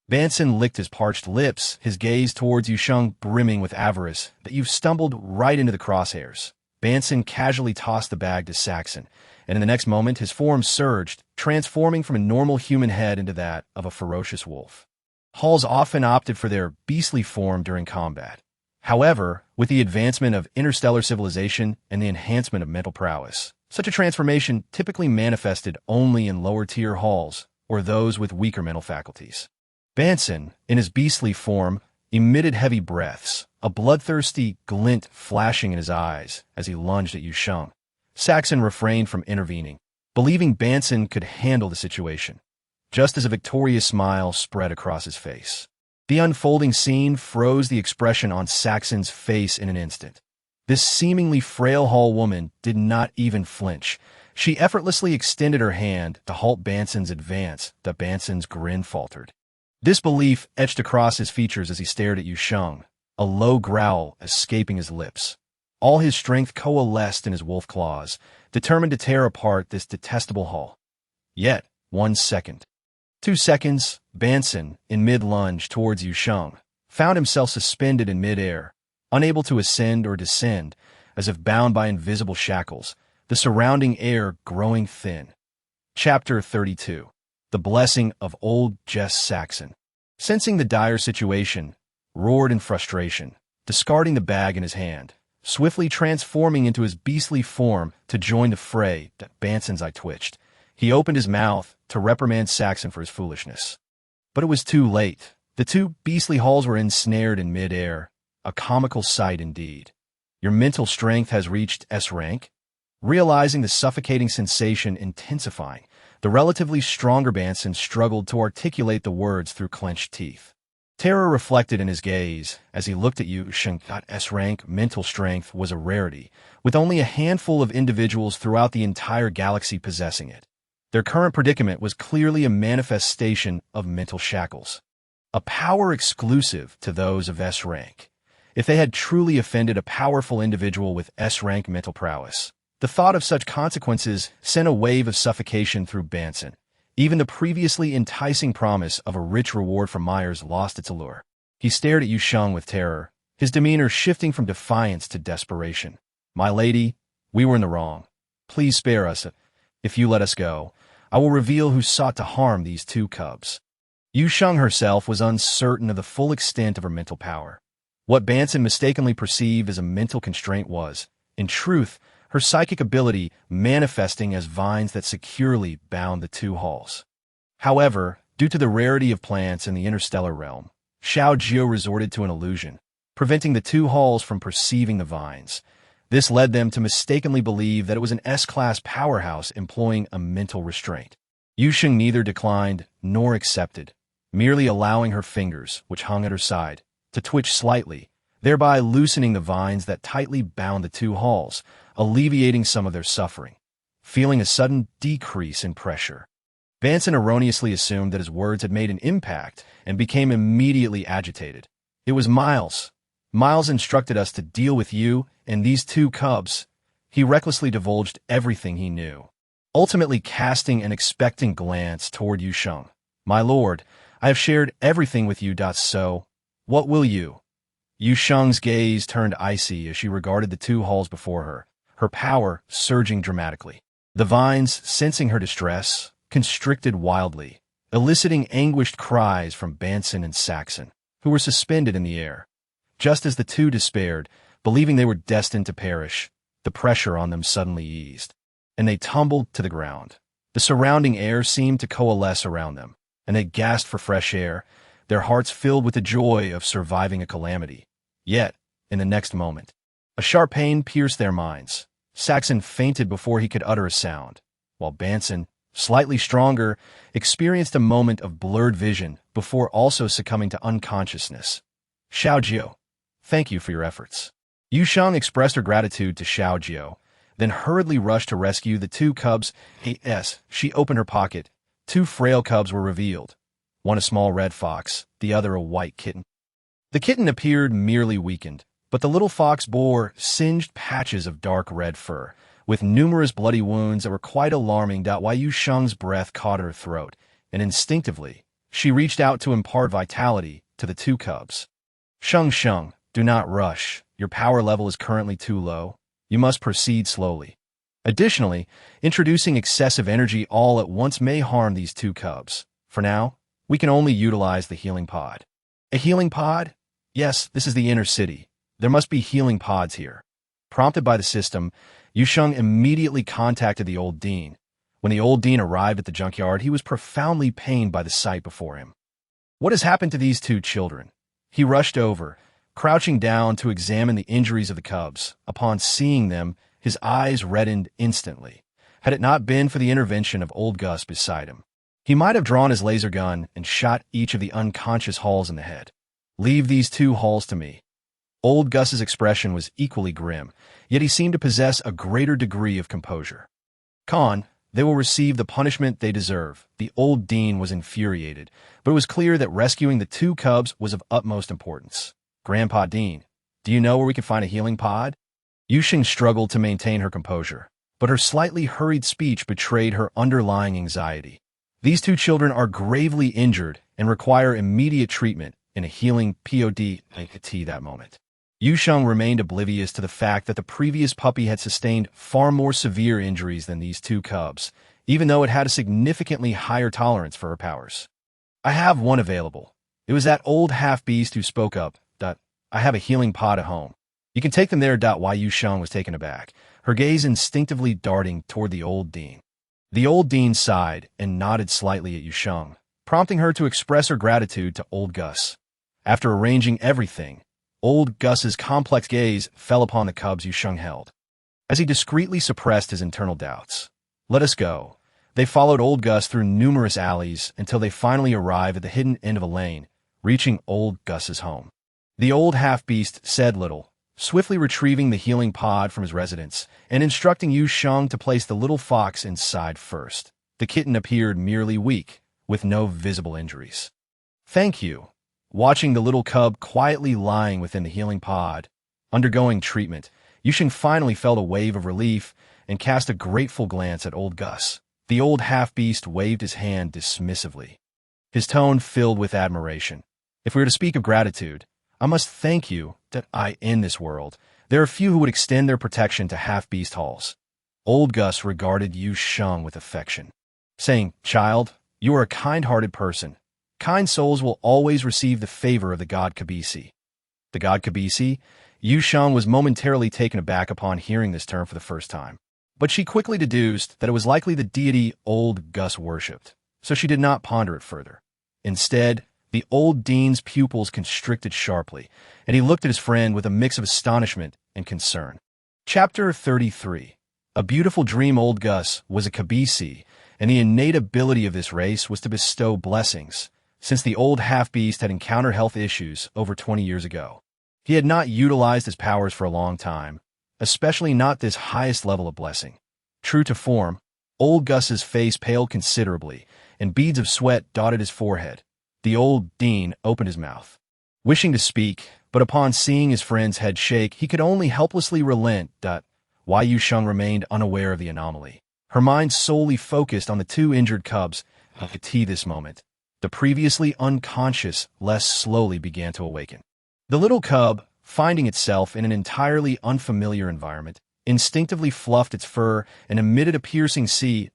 Banson licked his parched lips, his gaze towards Yu Sheng brimming with avarice. That you've stumbled right into the crosshairs. Banson casually tossed the bag to Saxon, and in the next moment his form surged, transforming from a normal human head into that of a ferocious wolf. Halls often opted for their beastly form during combat. However, with the advancement of interstellar civilization and the enhancement of mental prowess, such a transformation typically manifested only in lower-tier halls or those with weaker mental faculties. Banson, in his beastly form, emitted heavy breaths, a bloodthirsty glint flashing in his eyes as he lunged at Yu Sheng. Saxon refrained from intervening, believing Banson could handle the situation, just as a victorious smile spread across his face. The unfolding scene froze the expression on Saxon's face in an instant. This seemingly frail Hall woman did not even flinch. She effortlessly extended her hand to halt Banson's advance. Banson's grin faltered. Disbelief etched across his features as he stared at Yu Sheng, a low growl escaping his lips. All his strength coalesced in his wolf claws, determined to tear apart this detestable Hall. Yet, 1 second. 2 seconds, Banson, in mid-lunge towards Yu Sheng, found himself suspended in mid-air, unable to ascend or descend, as if bound by invisible shackles, the surrounding air growing thin. Chapter 32. The Blessing of Old Jess Saxon. Sensing the dire situation, roared in frustration, discarding the bag in his hand, swiftly transforming into his beastly form to join the fray. Banson's eye twitched. He opened his mouth to reprimand Saxon for his foolishness. But it was too late. The two beastly halls were ensnared in mid-air, a comical sight indeed. Your mental strength has reached S rank? Realizing the suffocating sensation intensifying, the relatively stronger Banson struggled to articulate the words through clenched teeth. Terror reflected in his gaze as he looked at Yu Sheng. S rank mental strength was a rarity, with only a handful of individuals throughout the entire galaxy possessing it. Their current predicament was clearly a manifestation of mental shackles, a power exclusive to those of S rank. If they had truly offended a powerful individual with S rank mental prowess, the thought of such consequences sent a wave of suffocation through Banson, Even the previously enticing promise of a rich reward from Myers lost its allure. He stared at Yu Sheng with terror, his demeanor shifting from defiance to desperation. "My lady, we were in the wrong. Please spare us. If you let us go, I will reveal who sought to harm these two cubs." Yu Sheng herself was uncertain of the full extent of her mental power. What Banson mistakenly perceived as a mental constraint was, in truth, her psychic ability manifesting as vines that securely bound the two halls. However, due to the rarity of plants in the interstellar realm, Xiao Jiu resorted to an illusion, preventing the two halls from perceiving the vines. This led them to mistakenly believe that it was an S-class powerhouse employing a mental restraint. Yu Sheng neither declined nor accepted, merely allowing her fingers, which hung at her side, to twitch slightly, thereby loosening the vines that tightly bound the two halls, alleviating some of their suffering. Feeling a sudden decrease in pressure, Banson erroneously assumed that his words had made an impact and became immediately agitated. "It was Miles. Miles instructed us to deal with you and these two cubs." He recklessly divulged everything he knew, ultimately casting an expectant glance toward Yu Sheng. "My lord, I have shared everything with you. So, what will you?" Yu Sheng's gaze turned icy as she regarded the two halls before her, her power surging dramatically. The vines, sensing her distress, constricted wildly, eliciting anguished cries from Banson and Saxon, who were suspended in the air. Just as the two despaired, believing they were destined to perish, the pressure on them suddenly eased, and they tumbled to the ground. The surrounding air seemed to coalesce around them, and they gasped for fresh air, their hearts filled with the joy of surviving a calamity. Yet, in the next moment, a sharp pain pierced their minds. Saxon fainted before he could utter a sound, while Banson, slightly stronger, experienced a moment of blurred vision before also succumbing to unconsciousness. "Xiao Jiu, thank you for your efforts." Yu Sheng expressed her gratitude to Xiao Jiu, then hurriedly rushed to rescue the two cubs. She opened her pocket. Two frail cubs were revealed, one a small red fox, the other a white kitten. The kitten appeared merely weakened, but the little fox bore singed patches of dark red fur, with numerous bloody wounds that were quite alarming. While Yu Sheng's breath caught her throat, and instinctively, she reached out to impart vitality to the two cubs. Sheng, do not rush. Your power level is currently too low. You must proceed slowly. Additionally, introducing excessive energy all at once may harm these two cubs. For now, we can only utilize the healing pod. A healing pod? Yes, this is the inner city. There must be healing pods here. Prompted by the system, Yu Sheng immediately contacted the old dean. When the old dean arrived at the junkyard, he was profoundly pained by the sight before him. "What has happened to these two children?" He rushed over, crouching down to examine the injuries of the cubs. Upon seeing them, his eyes reddened instantly. Had it not been for the intervention of old Gus beside him, he might have drawn his laser gun and shot each of the unconscious halls in the head. "Leave these two halls to me." Old Gus's expression was equally grim, yet he seemed to possess a greater degree of composure. "Khan, they will receive the punishment they deserve." The old dean was infuriated, but it was clear that rescuing the two cubs was of utmost importance. "Grandpa Dean, do you know where we can find a healing pod?" Yu Sheng struggled to maintain her composure, but her slightly hurried speech betrayed her underlying anxiety. "These two children are gravely injured and require immediate treatment in a healing pod at that moment." Yu Sheng remained oblivious to the fact that the previous puppy had sustained far more severe injuries than these two cubs, even though it had a significantly higher tolerance for her powers. "I have one available. It was that old half-beast who spoke up. I have a healing pod at home. You can take them there." While Yu Sheng was taken aback, her gaze instinctively darting toward the old dean. The old dean sighed and nodded slightly at Yu Sheng, prompting her to express her gratitude to old Gus. After arranging everything, old Gus's complex gaze fell upon the cubs Yu Sheng held, as he discreetly suppressed his internal doubts. "Let us go." They followed old Gus through numerous alleys until they finally arrived at the hidden end of a lane, reaching old Gus's home. The old half-beast said little, swiftly retrieving the healing pod from his residence and instructing Yu Sheng to place the little fox inside first. The kitten appeared merely weak, with no visible injuries. "Thank you." Watching the little cub quietly lying within the healing pod, undergoing treatment, Yu Sheng finally felt a wave of relief and cast a grateful glance at old Gus. The old half-beast waved his hand dismissively, his tone filled with admiration. If we were to speak of gratitude, I must thank you that in this world, there are few who would extend their protection to half-beast halls. Old Gus regarded Yu Sheng with affection, saying, "Child, you are a kind-hearted person. Kind souls will always receive the favor of the god Kabisi." The god Kabisi? Yu Sheng was momentarily taken aback upon hearing this term for the first time. But she quickly deduced that it was likely the deity old Gus worshipped, so she did not ponder it further. Instead, the old dean's pupils constricted sharply, and he looked at his friend with a mix of astonishment and concern. Chapter 33. A beautiful dream. Old Gus was a Kabisi, and the innate ability of this race was to bestow blessings, since the old half-beast had encountered health issues over 20 years ago. He had not utilized his powers for a long time, especially not this highest level of blessing. True to form, old Gus's face paled considerably, and beads of sweat dotted his forehead. The old dean opened his mouth, wishing to speak, but upon seeing his friend's head shake, he could only helplessly relent. Yu Sheng remained unaware of the anomaly, her mind solely focused on the two injured cubs. At this moment, the previously unconscious less slowly began to awaken. The little cub, finding itself in an entirely unfamiliar environment, instinctively fluffed its fur and emitted a piercing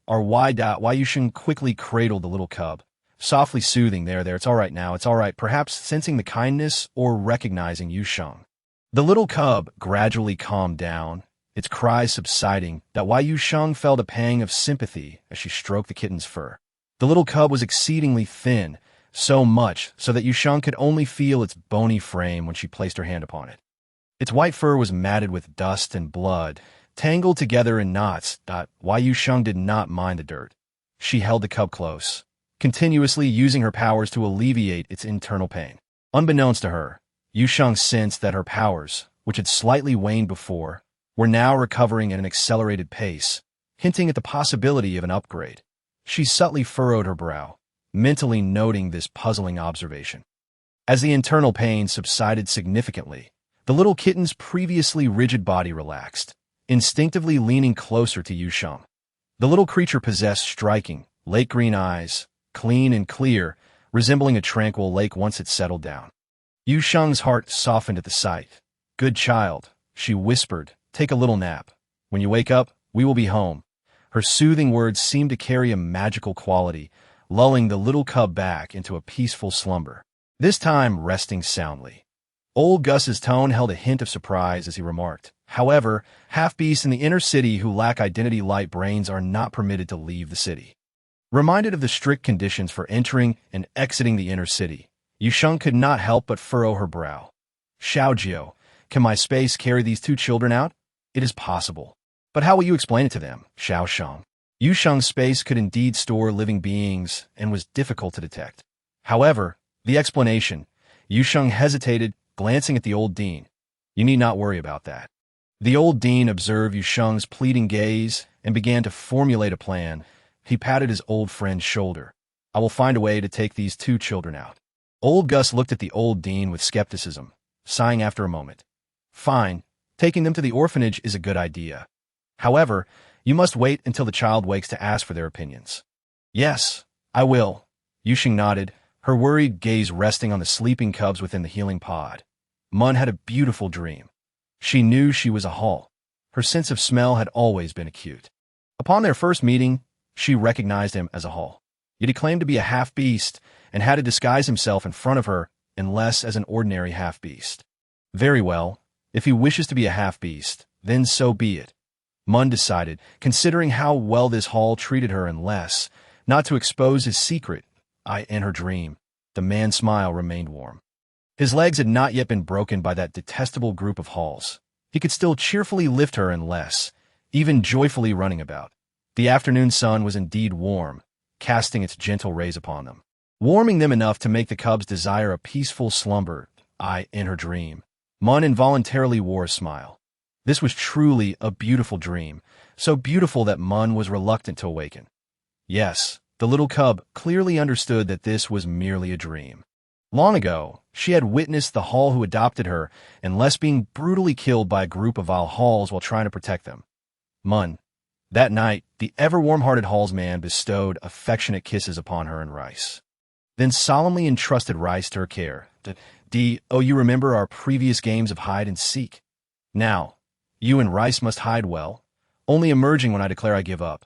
"ry." Yu Sheng quickly cradled the little cub, softly soothing, There, it's all right now, it's all right," perhaps sensing the kindness or recognizing Yu Sheng. The little cub gradually calmed down, its cries subsiding. Yu Sheng felt a pang of sympathy as she stroked the kitten's fur. The little cub was exceedingly thin, so much so that Yu Sheng could only feel its bony frame when she placed her hand upon it. Its white fur was matted with dust and blood, tangled together in knots. Yu Sheng did not mind the dirt. She held the cub close, continuously using her powers to alleviate its internal pain. Unbeknownst to her, Yu Sheng sensed that her powers, which had slightly waned before, were now recovering at an accelerated pace, hinting at the possibility of an upgrade. She subtly furrowed her brow, mentally noting this puzzling observation. As the internal pain subsided significantly, the little kitten's previously rigid body relaxed, instinctively leaning closer to Yu Sheng. The little creature possessed striking, lake green eyes, clean and clear, resembling a tranquil lake once it settled down. Yu Sheng's heart softened at the sight. "Good child," she whispered, "take a little nap. When you wake up, we will be home." Her soothing words seemed to carry a magical quality, lulling the little cub back into a peaceful slumber, this time resting soundly. Old Gus's tone held a hint of surprise as he remarked, "However, half-beasts in the inner city who lack identity-light brains are not permitted to leave the city." Reminded of the strict conditions for entering and exiting the inner city, Yu Sheng could not help but furrow her brow. "Xiaojiu, can my space carry these two children out?" "It is possible. But how will you explain it to them, Xiao Sheng?" Yu Sheng's space could indeed store living beings and was difficult to detect. However, the explanation, Yu Sheng hesitated, glancing at the old dean. "You need not worry about that." The old dean observed Yu Sheng's pleading gaze and began to formulate a plan. He patted his old friend's shoulder. "I will find a way to take these two children out." Old Gus looked at the old dean with skepticism, sighing after a moment. "Fine, taking them to the orphanage is a good idea. However, you must wait until the child wakes to ask for their opinions." "Yes, I will." Yu Sheng nodded, her worried gaze resting on the sleeping cubs within the healing pod. Mun had a beautiful dream. She knew she was a Hall. Her sense of smell had always been acute. Upon their first meeting, she recognized him as a Hall. Yet he claimed to be a half-beast and had to disguise himself in front of her unless as an ordinary half-beast. Very well, if he wishes to be a half-beast, then so be it. Mun decided, considering how well this Hall treated her unless, not to expose his secret. In her dream, the man's smile remained warm. His legs had not yet been broken by that detestable group of Halls. He could still cheerfully lift her unless, even joyfully running about. The afternoon sun was indeed warm, casting its gentle rays upon them, warming them enough to make the cubs desire a peaceful slumber. In her dream, Mun involuntarily wore a smile. This was truly a beautiful dream, so beautiful that Mun was reluctant to awaken. Yes, the little cub clearly understood that this was merely a dream. Long ago, she had witnessed the Hall who adopted her, unless being brutally killed by a group of vile Halls while trying to protect them. Mun, That night, the ever-warm-hearted Hallsman bestowed affectionate kisses upon her and Rice, then solemnly entrusted Rice to her care. You remember our previous games of hide and seek. Now, you and Rice must hide well, only emerging when I declare I give up.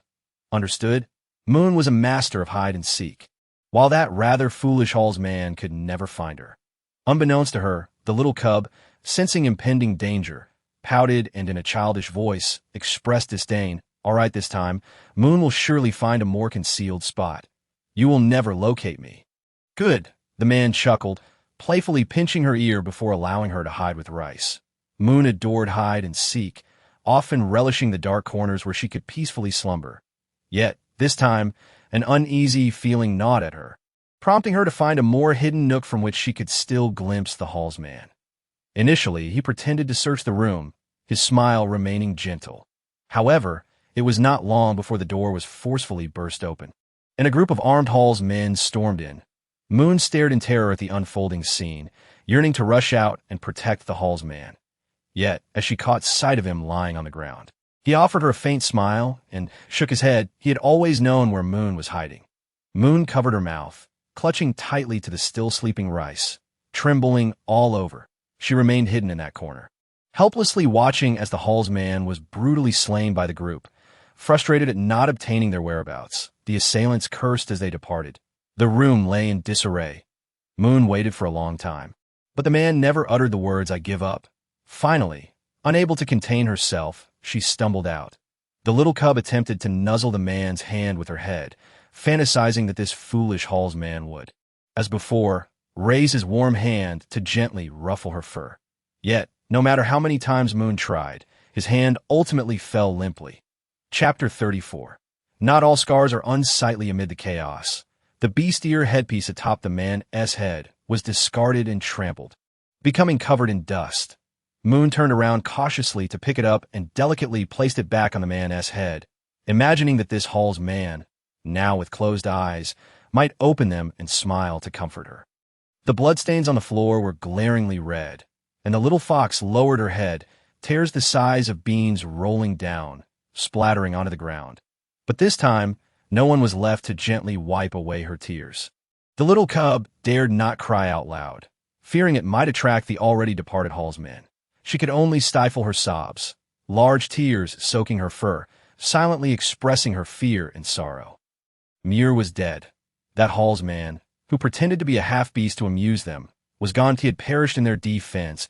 Understood? Moon was a master of hide and seek, while that rather foolish Hallsman could never find her. Unbeknownst to her, the little cub, sensing impending danger, pouted and in a childish voice expressed disdain. All right, this time, Moon will surely find a more concealed spot. You will never locate me. Good, the man chuckled, playfully pinching her ear before allowing her to hide with Rice. Moon adored hide and seek, often relishing the dark corners where she could peacefully slumber. Yet, this time, an uneasy feeling gnawed at her, prompting her to find a more hidden nook from which she could still glimpse the Hallsman. Initially, he pretended to search the room, his smile remaining gentle. However, it was not long before the door was forcefully burst open, and a group of armed Hallsmen stormed in. Moon stared in terror at the unfolding scene, yearning to rush out and protect the Hallsman. Yet, as she caught sight of him lying on the ground, he offered her a faint smile and shook his head. He had always known where Moon was hiding. Moon covered her mouth, clutching tightly to the still sleeping Rice. Trembling all over, she remained hidden in that corner, helplessly watching as the Hallsman was brutally slain by the group. Frustrated at not obtaining their whereabouts, the assailants cursed as they departed. The room lay in disarray. Moon waited for a long time, but the man never uttered the words, "I give up." Finally, unable to contain herself, she stumbled out. The little cub attempted to nuzzle the man's hand with her head, fantasizing that this foolish Hallsman would, as before, raise his warm hand to gently ruffle her fur. Yet, no matter how many times Moon tried, his hand ultimately fell limply. Chapter 34. Not all scars are unsightly amid the chaos. The beast-ear headpiece atop the man's head was discarded and trampled, becoming covered in dust. Moon turned around cautiously to pick it up and delicately placed it back on the man's head, imagining that this Hallsman, now with closed eyes, might open them and smile to comfort her. The bloodstains on the floor were glaringly red, and the little fox lowered her head, tears the size of beans rolling down, splattering onto the ground. But this time, no one was left to gently wipe away her tears. The little cub dared not cry out loud, fearing it might attract the already departed Hallsman. She could only stifle her sobs, large tears soaking her fur, silently expressing her fear and sorrow. Muir was dead. That Hallsman, who pretended to be a half-beast to amuse them, was gone. He had perished in their defense.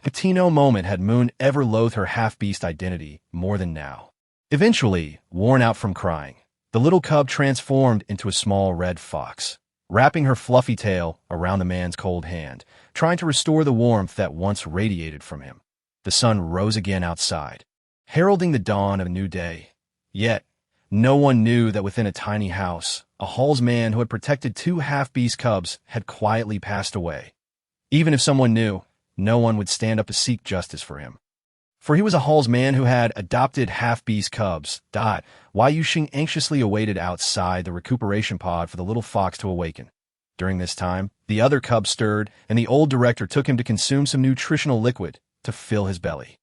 At no moment had Moon ever loathed her half-beast identity more than now. Eventually, worn out from crying, the little cub transformed into a small red fox, wrapping her fluffy tail around the man's cold hand, trying to restore the warmth that once radiated from him. The sun rose again outside, heralding the dawn of a new day. Yet, no one knew that within a tiny house, a Hallsman who had protected two half-beast cubs had quietly passed away. Even if someone knew, no one would stand up to seek justice for him. For he was a Hallsman who had adopted half-beast cubs. Yu Sheng anxiously awaited outside the recuperation pod for the little fox to awaken. During this time, the other cub stirred, and the old director took him to consume some nutritional liquid to fill his belly.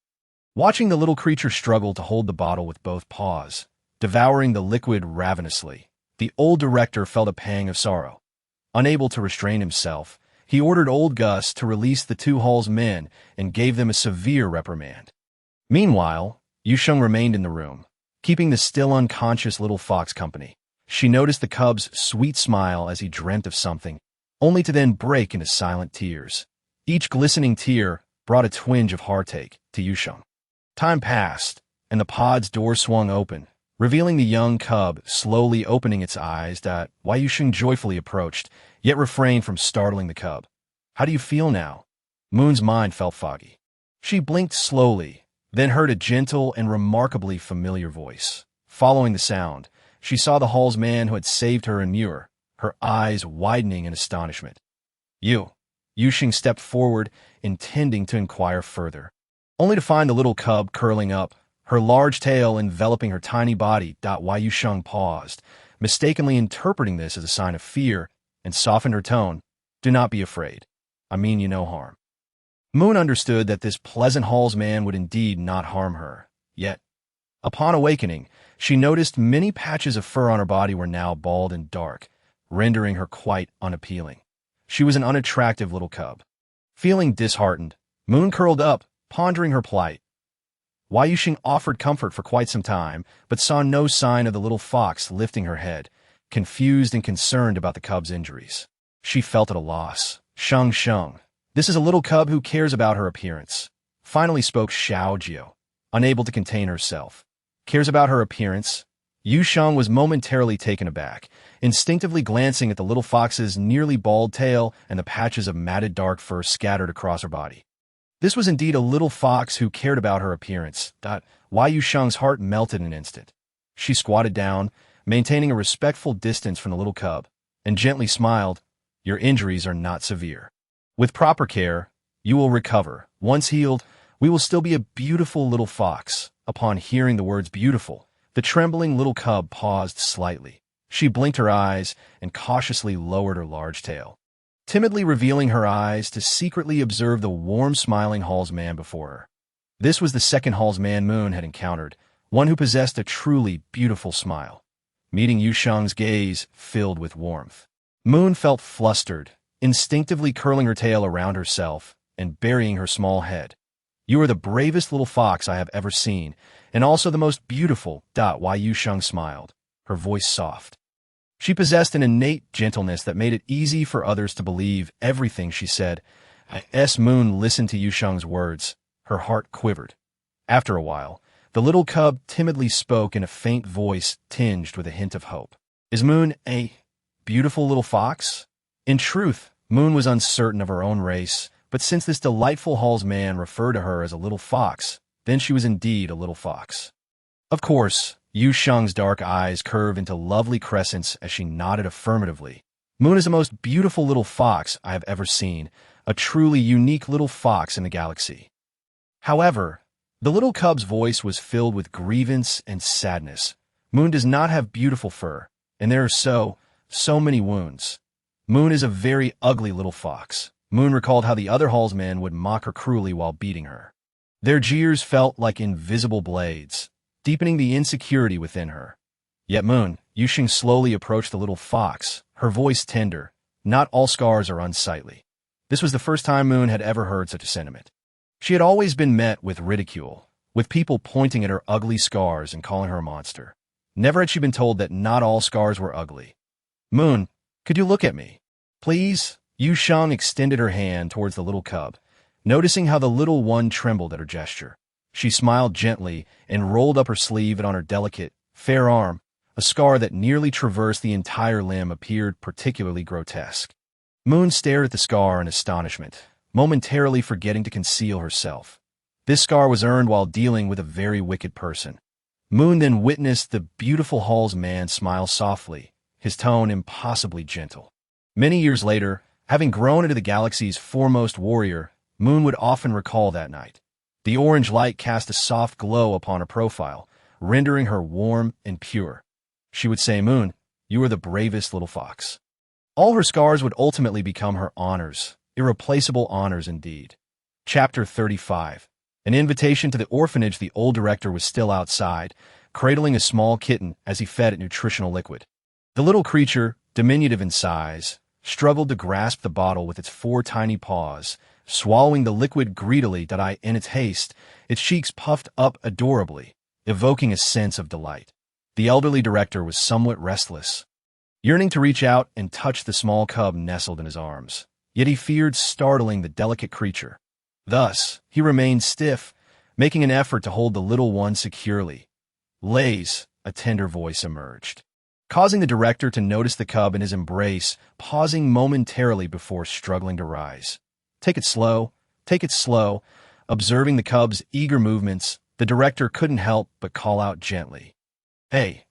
Watching the little creature struggle to hold the bottle with both paws, devouring the liquid ravenously, the old director felt a pang of sorrow. Unable to restrain himself, he ordered old Gus to release the two Hallsmen and gave them a severe reprimand. Meanwhile, Yu Sheng remained in the room, keeping the still unconscious little fox company. She noticed the cub's sweet smile as he dreamt of something, only to then break into silent tears. Each glistening tear brought a twinge of heartache to Yu Sheng. Time passed, and the pod's door swung open, revealing the young cub slowly opening its eyes. Yu Sheng joyfully approached, yet refrained from startling the cub. "How do you feel now?" Moon's mind felt foggy. She blinked slowly, then heard a gentle and remarkably familiar voice. Following the sound, she saw the Hallsman who had saved her and Muir, her eyes widening in astonishment. Yu Sheng stepped forward, intending to inquire further, only to find the little cub curling up, her large tail enveloping her tiny body. Yu Sheng paused, mistakenly interpreting this as a sign of fear, and softened her tone. "Do not be afraid. I mean you no harm." Moon understood that this pleasant Hallsman would indeed not harm her, yet Upon awakening, she noticed many patches of fur on her body were now bald and dark, rendering her quite unappealing. She was an unattractive little cub. Feeling disheartened, Moon curled up, pondering her plight. Yu Sheng offered comfort for quite some time, but saw no sign of the little fox lifting her head, confused and concerned about the cub's injuries. She felt at a loss. Sheng, this is a little cub who cares about her appearance. Finally spoke Xiaojio, unable to contain herself. Cares about her appearance? Yu Sheng was momentarily taken aback, instinctively glancing at the little fox's nearly bald tail and the patches of matted dark fur scattered across her body. This was indeed a little fox who cared about her appearance. Yu Sheng's heart melted in an instant. She squatted down, maintaining a respectful distance from the little cub, and gently smiled. Your injuries are not severe. With proper care, you will recover. Once healed, we will still be a beautiful little fox. Upon hearing the words beautiful, the trembling little cub paused slightly. She blinked her eyes and cautiously lowered her large tail, timidly revealing her eyes to secretly observe the warm, smiling Hallsman before her. This was the second Hallsman Moon had encountered, one who possessed a truly beautiful smile. Meeting Yu Sheng's gaze filled with warmth, Moon felt flustered, instinctively curling her tail around herself and burying her small head. You are the bravest little fox I have ever seen, and also the most beautiful. Yu Sheng smiled, her voice soft. She possessed an innate gentleness that made it easy for others to believe everything she said. Moon listened to Yu Sheng's words. Her heart quivered. After a while, the little cub timidly spoke in a faint voice tinged with a hint of hope. Is Moon a beautiful little fox? In truth, Moon was uncertain of her own race, but since this delightful Hallsman referred to her as a little fox, then she was indeed a little fox. Of course, Yu Sheng's dark eyes curved into lovely crescents as she nodded affirmatively. Moon is the most beautiful little fox I have ever seen, a truly unique little fox in the galaxy. However, the little cub's voice was filled with grievance and sadness. Moon does not have beautiful fur, and there are so many wounds. Moon is a very ugly little fox. Moon recalled how the other Hallsmen would mock her cruelly while beating her. Their jeers felt like invisible blades, deepening the insecurity within her. Yet Moon, Yu Sheng slowly approached the little fox, her voice tender. Not all scars are unsightly. This was the first time Moon had ever heard such a sentiment. She had always been met with ridicule, with people pointing at her ugly scars and calling her a monster. Never had she been told that not all scars were ugly. Moon, could you look at me? Please? Yu Sheng extended her hand towards the little cub, noticing how the little one trembled at her gesture. She smiled gently and rolled up her sleeve, and on her delicate, fair arm, a scar that nearly traversed the entire limb appeared particularly grotesque. Moon stared at the scar in astonishment, momentarily forgetting to conceal herself. This scar was earned while dealing with a very wicked person. Moon then witnessed the beautiful Hallsman smile softly, his tone impossibly gentle. Many years later, having grown into the galaxy's foremost warrior, Moon would often recall that night. The orange light cast a soft glow upon her profile, rendering her warm and pure. She would say, Moon, you are the bravest little fox. All her scars would ultimately become her honors, irreplaceable honors indeed. Chapter 35. An invitation to the orphanage. The old director was still outside, cradling a small kitten as he fed it nutritional liquid. The little creature, diminutive in size, struggled to grasp the bottle with its 4 tiny paws, swallowing the liquid greedily. In its haste, its cheeks puffed up adorably, evoking a sense of delight. The elderly director was somewhat restless, yearning to reach out and touch the small cub nestled in his arms. Yet he feared startling the delicate creature. Thus, he remained stiff, making an effort to hold the little one securely. Lays, a tender voice emerged, causing the director to notice the cub in his embrace, pausing momentarily before struggling to rise. Take it slow, take it slow. Observing the cub's eager movements, the director couldn't help but call out gently. Hey.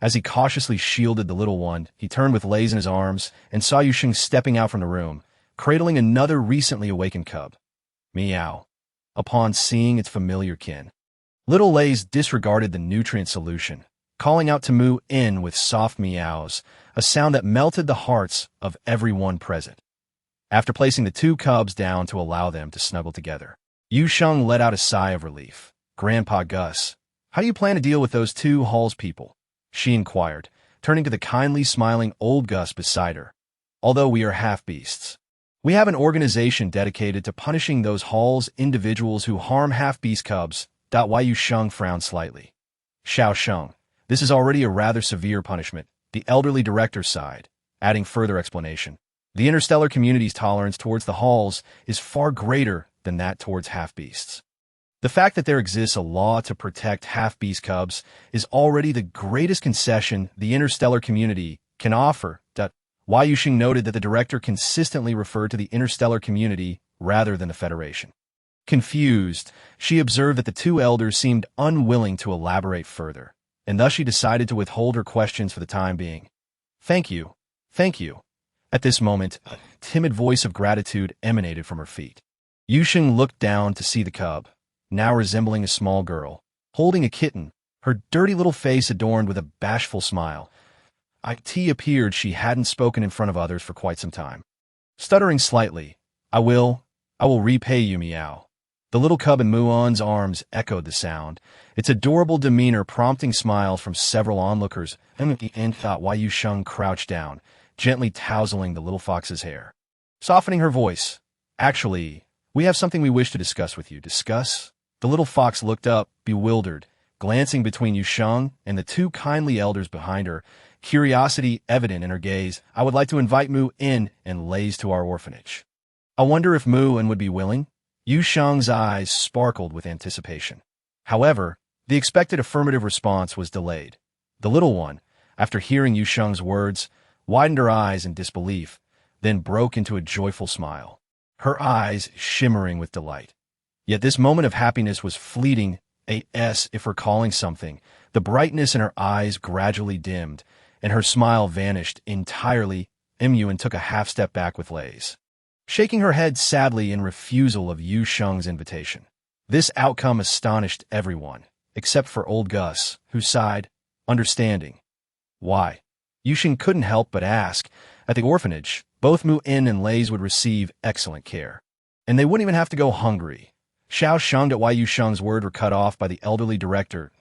As he cautiously shielded the little one, he turned with Lays in his arms and saw Yu Sheng stepping out from the room, cradling another recently awakened cub. Meow. Upon seeing its familiar kin, little Lays disregarded the nutrient solution, calling out to moo in with soft meows, a sound that melted the hearts of everyone present. After placing the 2 cubs down to allow them to snuggle together, Yu Sheng let out a sigh of relief. Grandpa Gus, How do you plan to deal with those two Halls people? She inquired, turning to the kindly smiling old Gus beside her. Although we are half-beasts, we have an organization dedicated to punishing those Halls individuals who harm half-beast cubs. Yu Sheng frowned slightly. Xiao Sheng, this is already a rather severe punishment, the elderly director sighed, adding further explanation. The interstellar community's tolerance towards the Halls is far greater than that towards half-beasts. The fact that there exists a law to protect half-beast cubs is already the greatest concession the interstellar community can offer. Yu Sheng noted that the director consistently referred to the interstellar community rather than the Federation. Confused, she observed that the two elders seemed unwilling to elaborate further, and thus she decided to withhold her questions for the time being. Thank you. Thank you. At this moment, a timid voice of gratitude emanated from her feet. Yu Sheng looked down to see the cub, now resembling a small girl, holding a kitten, her dirty little face adorned with a bashful smile. It appeared she hadn't spoken in front of others for quite some time. Stuttering slightly, I will repay you, meow. The little cub in Muon's arms echoed the sound, its adorable demeanor prompting smiles from several onlookers, and at the end Yu Sheng crouched down, gently tousling the little fox's hair. Softening her voice, actually, we have something we wish to discuss with you. Discuss? The little fox looked up, bewildered, glancing between Yu Sheng and the two kindly elders behind her, curiosity evident in her gaze. I would like to invite Mu In and Lays to our orphanage. I wonder if Mu In would be willing? Yu Sheng's eyes sparkled with anticipation. However, the expected affirmative response was delayed. The little one, after hearing Yu Sheng's words, widened her eyes in disbelief, then broke into a joyful smile, her eyes shimmering with delight. Yet this moment of happiness was fleeting, if recalling something. The brightness in her eyes gradually dimmed, and her smile vanished entirely. Yun took a half-step back with Lays, shaking her head sadly in refusal of Yu Sheng's invitation. This outcome astonished everyone, except for old Gus, who sighed, understanding. Why? Yu Sheng couldn't help but ask. At the orphanage, both Mu In and Lays would receive excellent care, and they wouldn't even have to go hungry. Xiao Sheng at Yu Sheng's word were cut off by the elderly director.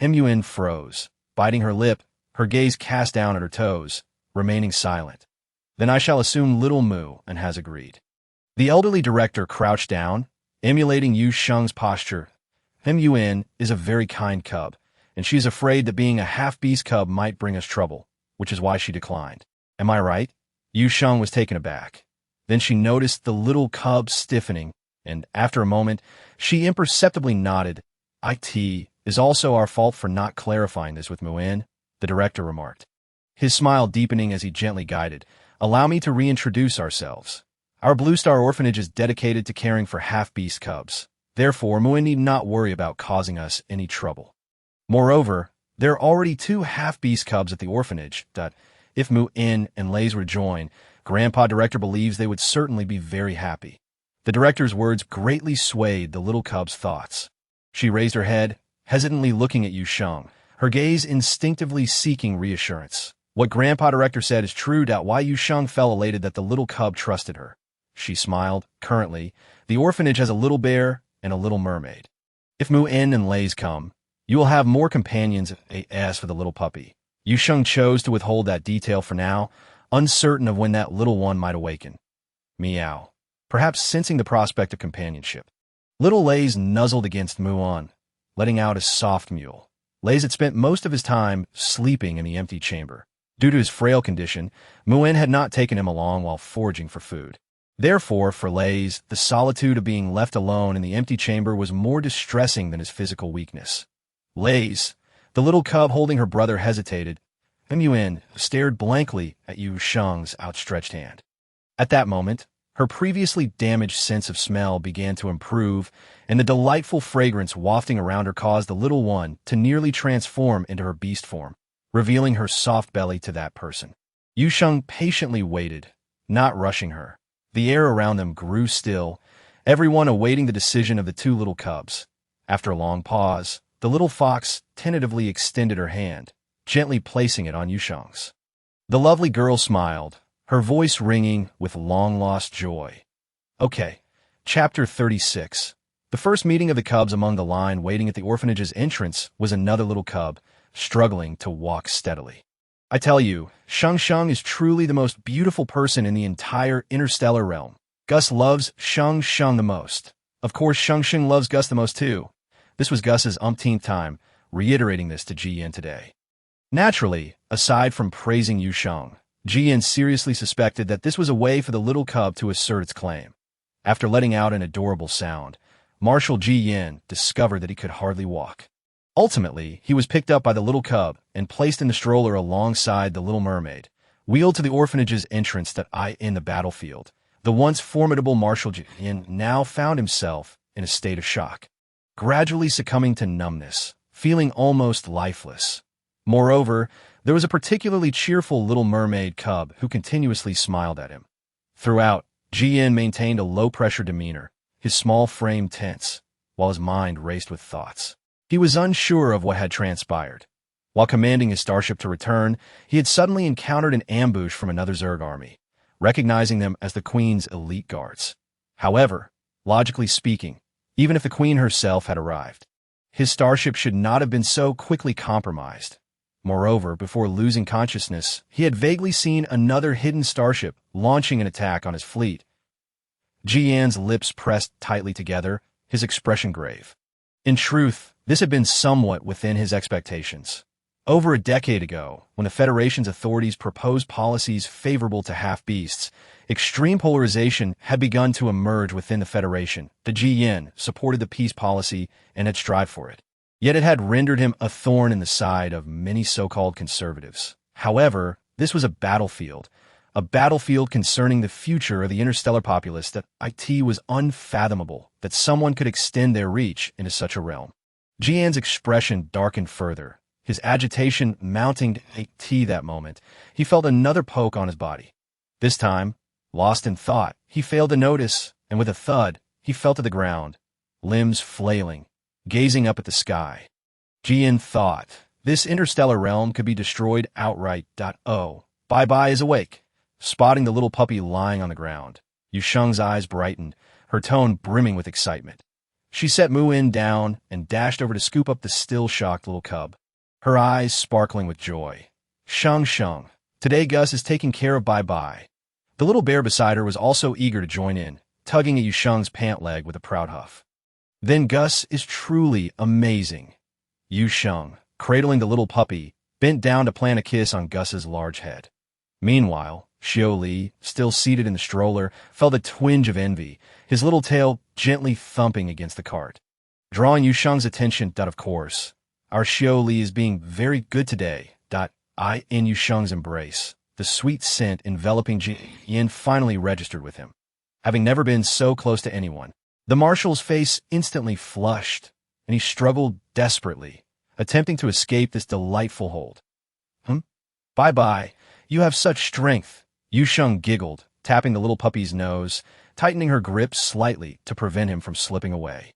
Mun froze, biting her lip, her gaze cast down at her toes, remaining silent. Then I shall assume little Mu In has agreed. The elderly director crouched down, emulating Yu Sheng's posture. Mun is a very kind cub, and she is afraid that being a half-beast cub might bring us trouble, which is why she declined. Am I right? Yu Sheng was taken aback. Then she noticed the little cub stiffening, and after a moment, she imperceptibly nodded. It is also our fault for not clarifying this with Mu In, the director remarked, his smile deepening as he gently guided. Allow me to reintroduce ourselves. Our Blue Star Orphanage is dedicated to caring for half-beast cubs. Therefore, Mu In need not worry about causing us any trouble. Moreover, there are already two half-beast cubs at the orphanage. If Mu In and Lays were to join, Grandpa Director believes they would certainly be very happy. The director's words greatly swayed the little cub's thoughts. She raised her head, hesitantly looking at Yu Sheng, her gaze instinctively seeking reassurance. What Grandpa Director said is true. Yu Sheng felt elated that the little cub trusted her. She smiled. Currently, the orphanage has a little bear and a little mermaid. If Mu In and Lays come, you will have more companions. As for the little puppy, Yu Sheng chose to withhold that detail for now, uncertain of when that little one might awaken. Meow. Perhaps sensing the prospect of companionship. Little Lays nuzzled against Muon, letting out a soft mewl. Lays had spent most of his time sleeping in the empty chamber. Due to his frail condition, Mu In had not taken him along while foraging for food. Therefore, for Lays, the solitude of being left alone in the empty chamber was more distressing than his physical weakness. Lays, the little cub holding her brother, hesitated. Mu In stared blankly at Yu Sheng's outstretched hand. At that moment, her previously damaged sense of smell began to improve, and the delightful fragrance wafting around her caused the little one to nearly transform into her beast form, revealing her soft belly to that person. Yu Sheng patiently waited, not rushing her. The air around them grew still, everyone awaiting the decision of the two little cubs. After a long pause, the little fox tentatively extended her hand, gently placing it on Yu Sheng's. The lovely girl smiled, her voice ringing with long-lost joy. Okay, Chapter 36. The first meeting of the cubs among the line waiting at the orphanage's entrance was another little cub, struggling to walk steadily. I tell you, Sheng is truly the most beautiful person in the entire interstellar realm. Gus loves Sheng the most. Of course, Sheng loves Gus the most too. This was Gus's umpteenth time, reiterating this to Jian today. Naturally, aside from praising Yu Sheng, Jian seriously suspected that this was a way for the little cub to assert its claim. After letting out an adorable sound, Marshal Jian discovered that he could hardly walk. Ultimately, he was picked up by the little cub and placed in the stroller alongside the Little Mermaid, wheeled to the orphanage's entrance in the battlefield. The once formidable Marshal Jian now found himself in a state of shock, gradually succumbing to numbness, feeling almost lifeless. Moreover, there was a particularly cheerful Little Mermaid cub who continuously smiled at him. Throughout, Jian maintained a low-pressure demeanor, his small frame tense, while his mind raced with thoughts. He was unsure of what had transpired. While commanding his starship to return, he had suddenly encountered an ambush from another Zerg army, recognizing them as the Queen's elite guards. However, logically speaking, even if the Queen herself had arrived, his starship should not have been so quickly compromised. Moreover, before losing consciousness, he had vaguely seen another hidden starship launching an attack on his fleet. Jian's lips pressed tightly together, his expression grave. In truth, this had been somewhat within his expectations. Over a decade ago, when the Federation's authorities proposed policies favorable to half-beasts, extreme polarization had begun to emerge within the Federation. The Jian supported the peace policy and had strived for it. Yet it had rendered him a thorn in the side of many so-called conservatives. However, this was a battlefield concerning the future of the interstellar populace that it was unfathomable that someone could extend their reach into such a realm. Jian's expression darkened further, his agitation mounting to that moment. He felt another poke on his body. This time, lost in thought, he failed to notice, and with a thud, he fell to the ground, limbs flailing, gazing up at the sky. Jian thought, this interstellar realm could be destroyed outright. Oh, Bye is awake, spotting the little puppy lying on the ground. Yu Sheng's eyes brightened, her tone brimming with excitement. She set Mu-In down and dashed over to scoop up the still shocked little cub, her eyes sparkling with joy. Sheng, today Gus is taking care of Bye. The little bear beside her was also eager to join in, tugging at Yu Sheng's pant leg with a proud huff. Then Gus is truly amazing. Yu Sheng, cradling the little puppy, bent down to plant a kiss on Gus's large head. Meanwhile, Xiao Li, still seated in the stroller, felt a twinge of envy, his little tail gently thumping against the cart. Drawing Yu Sheng's attention, of course, our Xiao Li is being very good today. In Yu Sheng's embrace, the sweet scent enveloping Jian finally registered with him. Having never been so close to anyone, the Marshal's face instantly flushed, and he struggled desperately, attempting to escape this delightful hold. Bye. You have such strength, Yu Sheng giggled, tapping the little puppy's nose, tightening her grip slightly to prevent him from slipping away.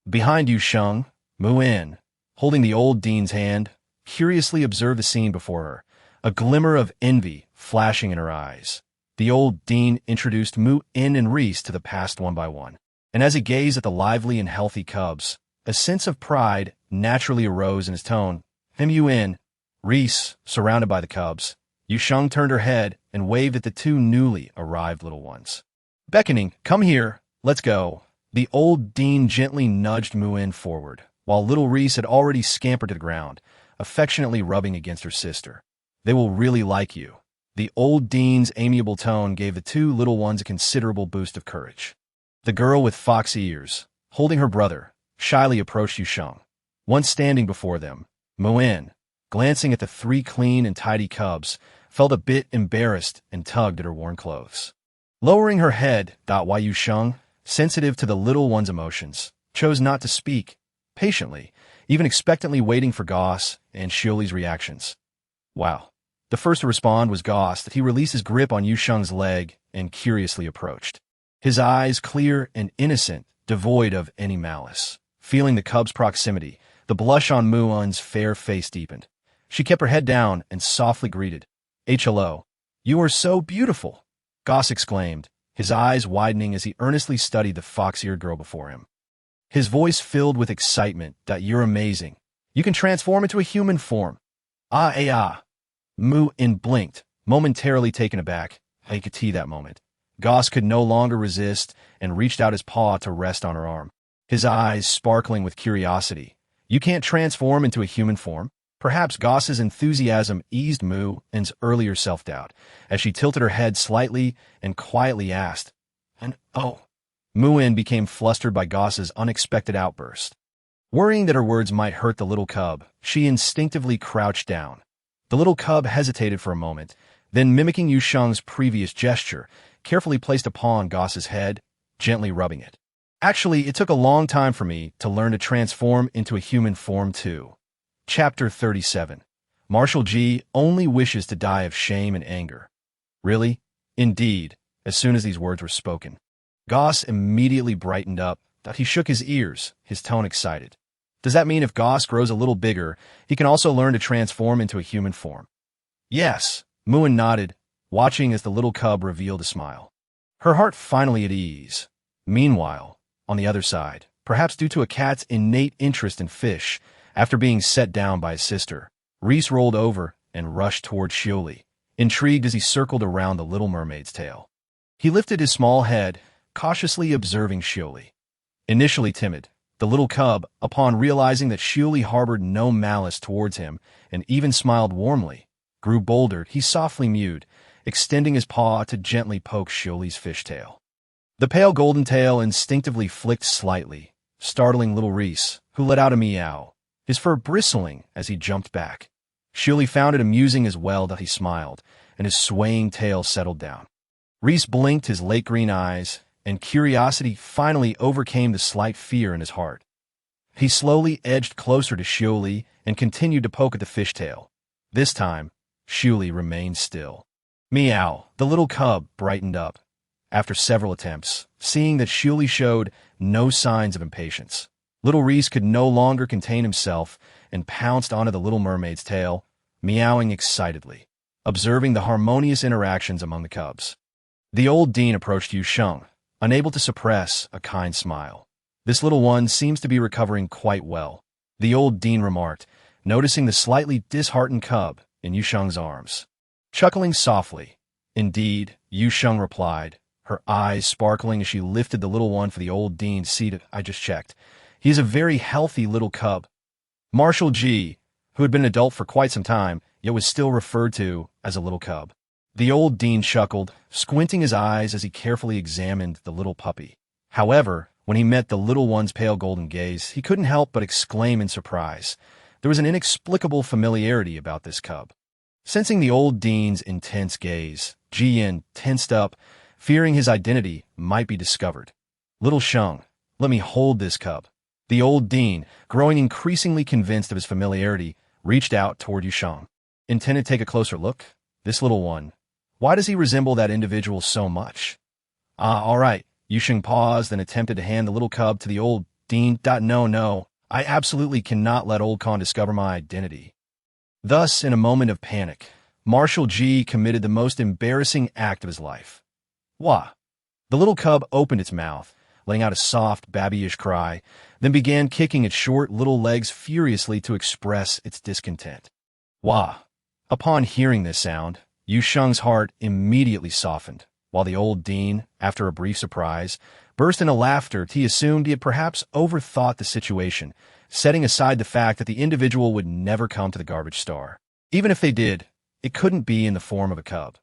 Behind Yu Sheng, Mu-In, holding the old dean's hand, curiously observed the scene before her, a glimmer of envy flashing in her eyes. The old dean introduced Mu-In and Reese to the past one by one, and as he gazed at the lively and healthy cubs, a sense of pride naturally arose in his tone. Mu-In, Reese, surrounded by the cubs, Yu Sheng turned her head and waved at the two newly arrived little ones. Beckoning, come here, let's go. The old dean gently nudged Mu-In forward, while little Reese had already scampered to the ground, affectionately rubbing against her sister. They will really like you. The old dean's amiable tone gave the two little ones a considerable boost of courage. The girl with fox ears, holding her brother, shyly approached Yu Sheng. Once standing before them, Mu-In, glancing at the three clean and tidy cubs, felt a bit embarrassed and tugged at her worn clothes. Lowering her head, Yu Sheng, sensitive to the little one's emotions, chose not to speak, patiently, even expectantly waiting for Goss and Xioli's reactions. Wow. The first to respond was Goss, that he released his grip on Yu Sheng's leg and curiously approached. His eyes clear and innocent, devoid of any malice. Feeling the cub's proximity, the blush on Mu-In's fair face deepened. She kept her head down and softly greeted. Hello. You are so beautiful, Goss exclaimed, his eyes widening as he earnestly studied the fox-eared girl before him. his voice filled with excitement. You're amazing. You can transform into a human form. Ah. Mu-in blinked, momentarily taken aback. I could see that moment. Goss could no longer resist and reached out his paw to rest on her arm, his eyes sparkling with curiosity. You can't transform into a human form? Perhaps Goss's enthusiasm eased Mu-in's earlier self-doubt, as she tilted her head slightly and quietly asked, "And oh." Mu-in became flustered by Goss's unexpected outburst. Worrying that her words might hurt the little cub, she instinctively crouched down. The little cub hesitated for a moment, then mimicking Yu Sheng's previous gesture, carefully placed a paw on Goss's head, gently rubbing it. Actually, it took a long time for me to learn to transform into a human form too. Chapter 37. Marshal G only wishes to die of shame and anger. Really? Indeed, as soon as these words were spoken. Goss immediately brightened up. He shook his ears, his tone excited. Does that mean if Goss grows a little bigger, he can also learn to transform into a human form? Yes, Mu-in nodded, watching as the little cub revealed a smile. Her heart finally at ease. Meanwhile, on the other side, perhaps due to a cat's innate interest in fish, after being set down by his sister, Reese rolled over and rushed toward Shioli, intrigued as he circled around the little mermaid's tail. He lifted his small head, cautiously observing Shioli. Initially timid, the little cub, upon realizing that Shioli harbored no malice towards him and even smiled warmly, grew bolder. He softly mewed, extending his paw to gently poke Shioli's fishtail. The pale golden tail instinctively flicked slightly, startling little Reese, who let out a meow, his fur bristling as he jumped back. Shioli found it amusing as well. He smiled, and his swaying tail settled down. Reese blinked his lake green eyes, and curiosity finally overcame the slight fear in his heart. He slowly edged closer to Shioli and continued to poke at the fishtail. This time, Shioli remained still. Meow, the little cub brightened up. After several attempts, seeing that Shioli showed no signs of impatience, little Reese could no longer contain himself and pounced onto the little mermaid's tail, meowing excitedly, observing the harmonious interactions among the cubs. The old dean approached Yu Sheng, unable to suppress a kind smile. This little one seems to be recovering quite well, the old dean remarked, noticing the slightly disheartened cub in Yu Sheng's arms. Chuckling softly, "Indeed," Yu Sheng replied, her eyes sparkling as she lifted the little one for the old dean's seat. "I just checked. He is a very healthy little cub." Marshal G, who had been an adult for quite some time, yet was still referred to as a little cub. The old dean chuckled, squinting his eyes as he carefully examined the little puppy. However, when he met the little one's pale golden gaze, he couldn't help but exclaim in surprise. There was an inexplicable familiarity about this cub. Sensing the old dean's intense gaze, Ji-yin tensed up, fearing his identity might be discovered. "Little Sheng, let me hold this cub." The old dean, growing increasingly convinced of his familiarity, reached out toward Yu Sheng. "Intended to take a closer look? This little one. Why does he resemble that individual so much?" All right." Yu Sheng paused and attempted to hand the little cub to the old dean. No, I absolutely cannot let old Khan discover my identity." Thus, in a moment of panic, Marshal G committed the most embarrassing act of his life. "Wah!" The little cub opened its mouth, letting out a soft, babyish cry, then began kicking its short little legs furiously to express its discontent. "Wah!" Upon hearing this sound, Yu Sheng's heart immediately softened, while the old dean, after a brief surprise, burst into laughter. He assumed he had perhaps overthought the situation, setting aside the fact that the individual would never come to the garbage star. Even if they did, it couldn't be in the form of a cub.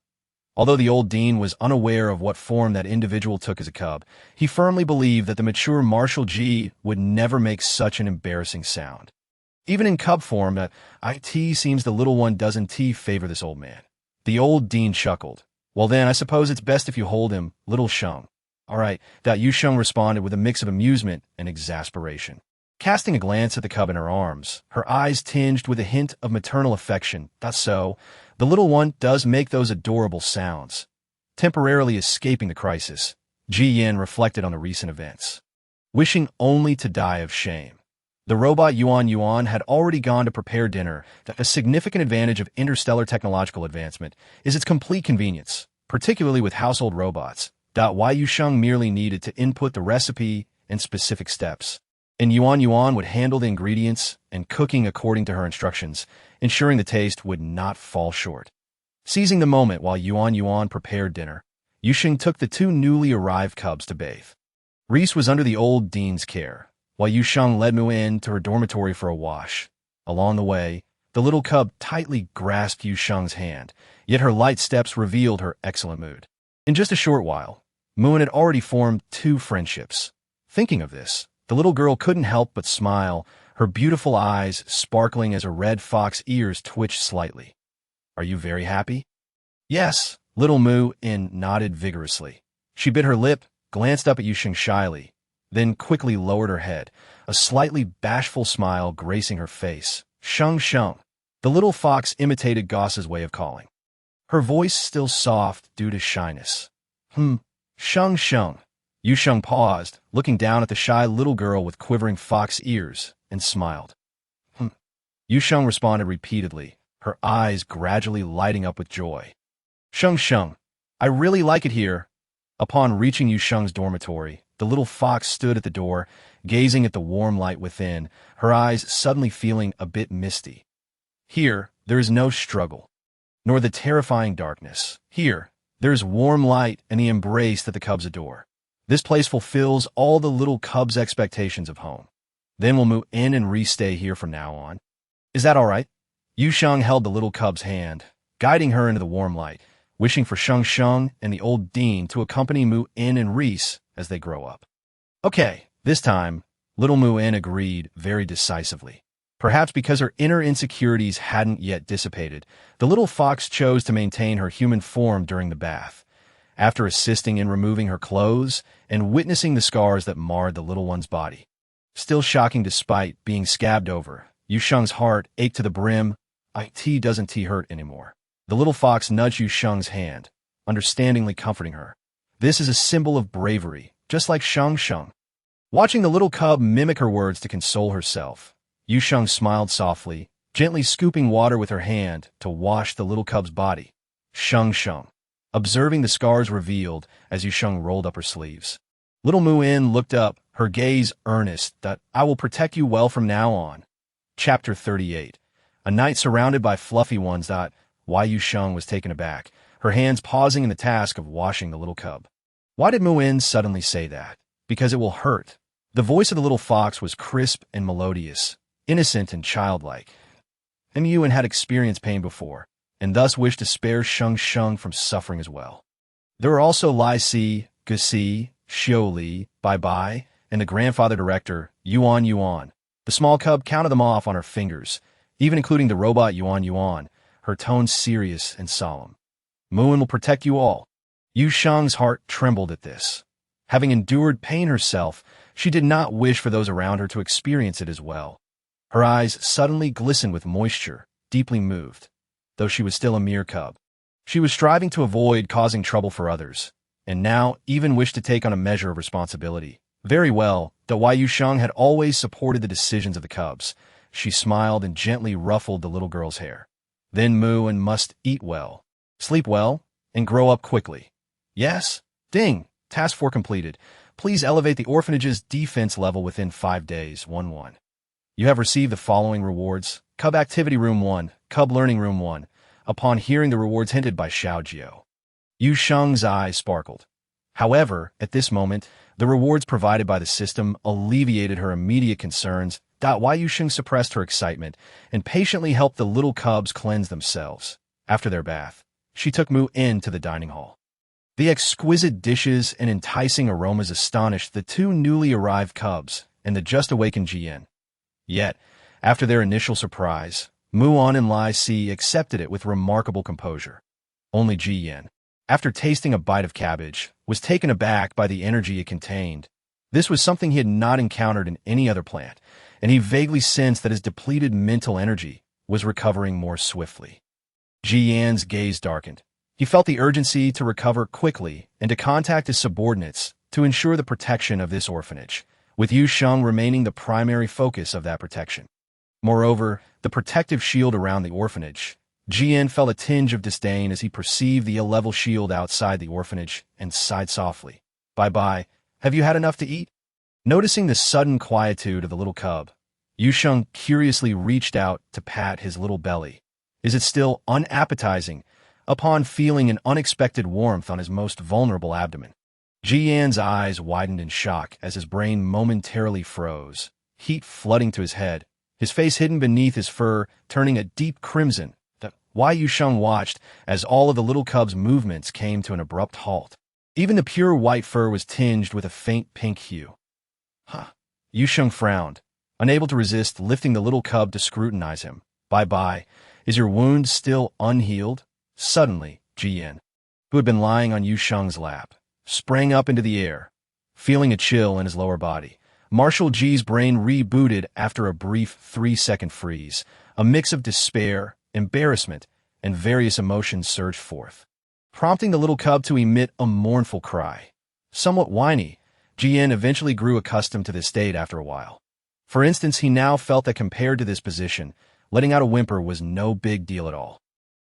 Although the old dean was unaware of what form that individual took as a cub, he firmly believed that the mature Marshal G would never make such an embarrassing sound. Even in cub form, it seems the little one doesn't favor this old man. The old dean chuckled. "Well then, I suppose it's best if you hold him, little Sheng." "All right," Yu Sheng responded with a mix of amusement and exasperation. Casting a glance at the cub in her arms, her eyes tinged with a hint of maternal affection. So, the little one does make those adorable sounds. Temporarily escaping the crisis, Ji-yin reflected on the recent events, wishing only to die of shame. The robot Yuan had already gone to prepare dinner. A significant advantage of interstellar technological advancement is its complete convenience, particularly with household robots. Yu Sheng merely needed to input the recipe and specific steps. and Yuan would handle the ingredients and cooking according to her instructions, ensuring the taste would not fall short. Seizing the moment while Yuan prepared dinner, Yu Sheng took the two newly arrived cubs to bathe. Reese was under the old dean's care, while Yu Sheng led Mu In to her dormitory for a wash. Along the way, the little cub tightly grasped Yu Sheng's hand, yet her light steps revealed her excellent mood. In just a short while, Mu In had already formed two friendships. Thinking of this, the little girl couldn't help but smile, her beautiful eyes sparkling as her red fox ears twitched slightly. "Are you very happy?" "Yes," little Mu In nodded vigorously. She bit her lip, glanced up at Yu Sheng shyly, then quickly lowered her head, a slightly bashful smile gracing her face. "Sheng Sheng." The little fox imitated Goss's way of calling, her voice still soft due to shyness. Sheng Sheng." Yu Sheng paused, looking down at the shy little girl with quivering fox ears, and smiled. Yu Sheng responded repeatedly, her eyes gradually lighting up with joy. "Sheng Sheng, I really like it here." Upon reaching Yu Sheng's dormitory, the little fox stood at the door, gazing at the warm light within, her eyes suddenly feeling a bit misty. "Here, there is no struggle, nor the terrifying darkness. Here, there is warm light and the embrace that the cubs adore. This place fulfills all the little cubs' expectations of home. Then we'll move in and re-stay here from now on. Is that all right?" Yu Sheng held the little cub's hand, guiding her into the warm light, wishing for Sheng Sheng and the old dean to accompany Mu In and Reese as they grow up. "Okay, this time," little Mu In agreed very decisively. Perhaps because her inner insecurities hadn't yet dissipated, the little fox chose to maintain her human form during the bath. After assisting in removing her clothes and witnessing the scars that marred the little one's body, still shocking despite being scabbed over, Yu Sheng's heart ached to the brim. "It doesn't hurt anymore." The little fox nudged Yu Sheng's hand, understandingly comforting her. "This is a symbol of bravery, just like Sheng Sheng." Watching the little cub mimic her words to console herself, Yu Sheng smiled softly, gently scooping water with her hand to wash the little cub's body. "Sheng Sheng," observing the scars revealed as Yu Sheng rolled up her sleeves. Little Mu In looked up, her gaze earnest, that "I will protect you well from now on." Chapter 38. A night surrounded by fluffy ones. Why Yu Sheng was taken aback, her hands pausing in the task of washing the little cub. Why did Mu In suddenly say that? Because it will hurt. The voice of the little fox was crisp and melodious, innocent and childlike. Mu In had experienced pain before, and thus wished to spare Sheng Sheng from suffering as well. There were also Lai Si, Gusi, Xiu Li, Bai Bai, and the grandfather director, Yuan. The small cub counted them off on her fingers, even including the robot Yuan, her tone serious and solemn. "Mu In will protect you all." Yu Sheng's heart trembled at this. Having endured pain herself, she did not wish for those around her to experience it as well. Her eyes suddenly glistened with moisture, deeply moved. Though she was still a mere cub, she was striving to avoid causing trouble for others, and now even wished to take on a measure of responsibility. Very well, though Wai Yu Sheng had always supported the decisions of the cubs, she smiled and gently ruffled the little girl's hair. "Then Mu In must eat well, sleep well, and grow up quickly." "Yes." "Ding. Task 4 completed. Please elevate the orphanage's defense level within 5 days. 1-1. You have received the following rewards. Cub Activity Room 1, Cub Learning Room 1. Upon hearing the rewards hinted by Xiaojiu, Yu Sheng's eyes sparkled. However, at this moment, the rewards provided by the system alleviated her immediate concerns. Wai Yu Sheng suppressed her excitement and patiently helped the little cubs cleanse themselves. After their bath, she took Mu In to the dining hall. The exquisite dishes and enticing aromas astonished the two newly arrived cubs and the just-awakened Jian. Yet, after their initial surprise, Mu In and Lai Si accepted it with remarkable composure. Only Jian, after tasting a bite of cabbage, was taken aback by the energy it contained. This was something he had not encountered in any other plant, and he vaguely sensed that his depleted mental energy was recovering more swiftly. Jian's gaze darkened. He felt the urgency to recover quickly and to contact his subordinates to ensure the protection of this orphanage, with Yu Sheng remaining the primary focus of that protection. Moreover, the protective shield around the orphanage. Jian felt a tinge of disdain as he perceived the ill-level shield outside the orphanage and sighed softly. "Bye-bye. Have you had enough to eat?" Noticing the sudden quietude of the little cub, Yu Sheng curiously reached out to pat his little belly. Is it still unappetizing? Upon feeling an unexpected warmth on his most vulnerable abdomen. Jian's eyes widened in shock as his brain momentarily froze, heat flooding to his head, his face hidden beneath his fur, turning a deep crimson. Yu Sheng watched as all of the little cub's movements came to an abrupt halt. Even the pure white fur was tinged with a faint pink hue. Yu Sheng frowned, unable to resist lifting the little cub to scrutinize him. Bye-bye. Is your wound still unhealed? Suddenly, Jian, who had been lying on Yu Sheng's lap, sprang up into the air, feeling a chill in his lower body. Marshal Ji's brain rebooted after a brief 3-second freeze. A mix of despair, embarrassment, and various emotions surged forth, prompting the little cub to emit a mournful cry. Somewhat whiny, Jian eventually grew accustomed to this state after a while. For instance, he now felt that compared to this position, letting out a whimper was no big deal at all.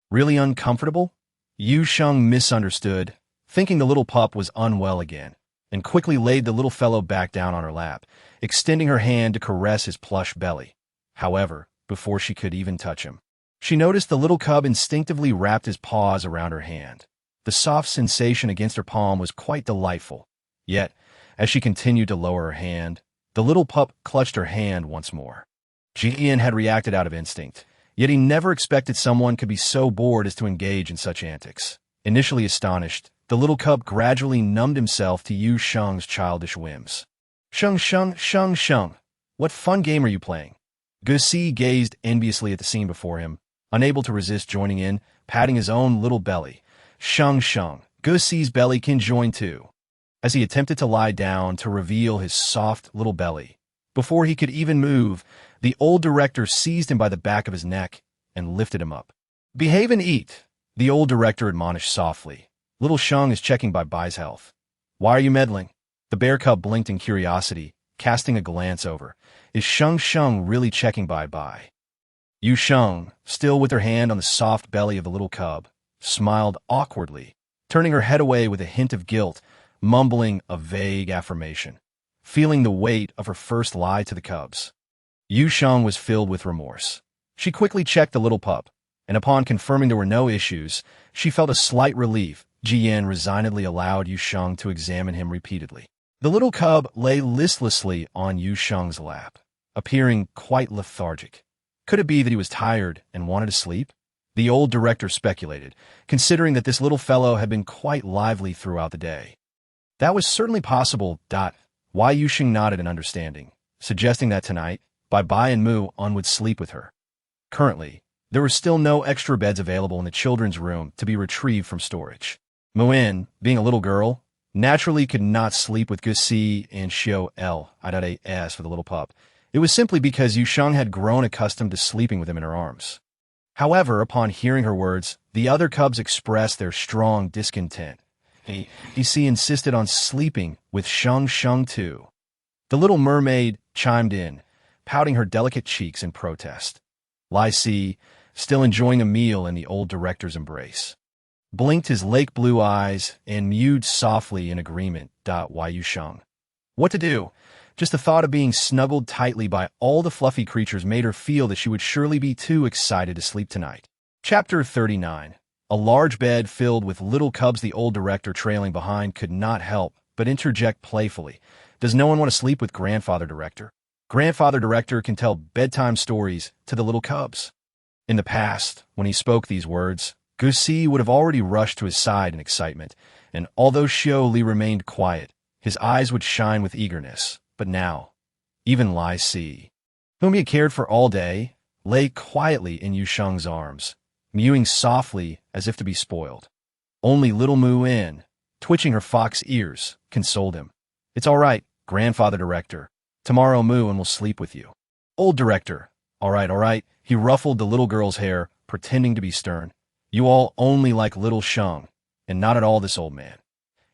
Really uncomfortable? Yu Sheng misunderstood, thinking the little pup was unwell again, and quickly laid the little fellow back down on her lap, extending her hand to caress his plush belly. However, before she could even touch him, she noticed the little cub instinctively wrapped his paws around her hand. The soft sensation against her palm was quite delightful. Yet, as she continued to lower her hand, the little pup clutched her hand once more. Jian had reacted out of instinct, yet he never expected someone could be so bored as to engage in such antics. Initially astonished, the little cub gradually numbed himself to Yu Sheng's childish whims. Sheng, what fun game are you playing? Gusi gazed enviously at the scene before him, unable to resist joining in, patting his own little belly. Sheng, Gusi's belly can join too. As he attempted to lie down to reveal his soft little belly, before he could even move, the old director seized him by the back of his neck and lifted him up. Behave and eat, the old director admonished softly. Little Sheng is checking Bai's health. Why are you meddling? The bear cub blinked in curiosity, casting a glance over. Is Sheng really checking Bai? Yu Sheng, still with her hand on the soft belly of the little cub, smiled awkwardly, turning her head away with a hint of guilt, mumbling a vague affirmation, feeling the weight of her first lie to the cubs. Yu Sheng was filled with remorse. She quickly checked the little pup, and upon confirming there were no issues, she felt a slight relief. Jian resignedly allowed Yu Sheng to examine him repeatedly. The little cub lay listlessly on Yu Sheng's lap, appearing quite lethargic. Could it be that he was tired and wanted to sleep? The old director speculated, considering that this little fellow had been quite lively throughout the day. That was certainly possible. Yu Sheng nodded in understanding, suggesting that tonight, Bai and Mu would sleep with her. Currently, there were still no extra beds available in the children's room to be retrieved from storage. Muin, being a little girl, naturally could not sleep with Gusi and Xiao L.I.S. for the little pup. It was simply because Yu Sheng had grown accustomed to sleeping with him in her arms. However, upon hearing her words, the other cubs expressed their strong discontent. He insisted on sleeping with Sheng too. The little mermaid chimed in, pouting her delicate cheeks in protest. Lai Si, still enjoying a meal in the old director's embrace, blinked his lake blue eyes and mewed softly in agreement. Yu Sheng. What to do? Just the thought of being snuggled tightly by all the fluffy creatures made her feel that she would surely be too excited to sleep tonight. Chapter 39. A large bed filled with little cubs. The old director trailing behind could not help but interject playfully. Does no one want to sleep with grandfather director? Grandfather director can tell bedtime stories to the little cubs. In the past, when he spoke these words, Gusi would have already rushed to his side in excitement, and although Xiao Li remained quiet, his eyes would shine with eagerness. But now, even Lai Si, whom he had cared for all day, lay quietly in Yu Sheng's arms, mewing softly as if to be spoiled. Only little Muin, twitching her fox ears, consoled him. It's all right, grandfather director. Tomorrow Muin will sleep with you. Old director. All right. He ruffled the little girl's hair, pretending to be stern. You all only like little Sheng, and not at all this old man.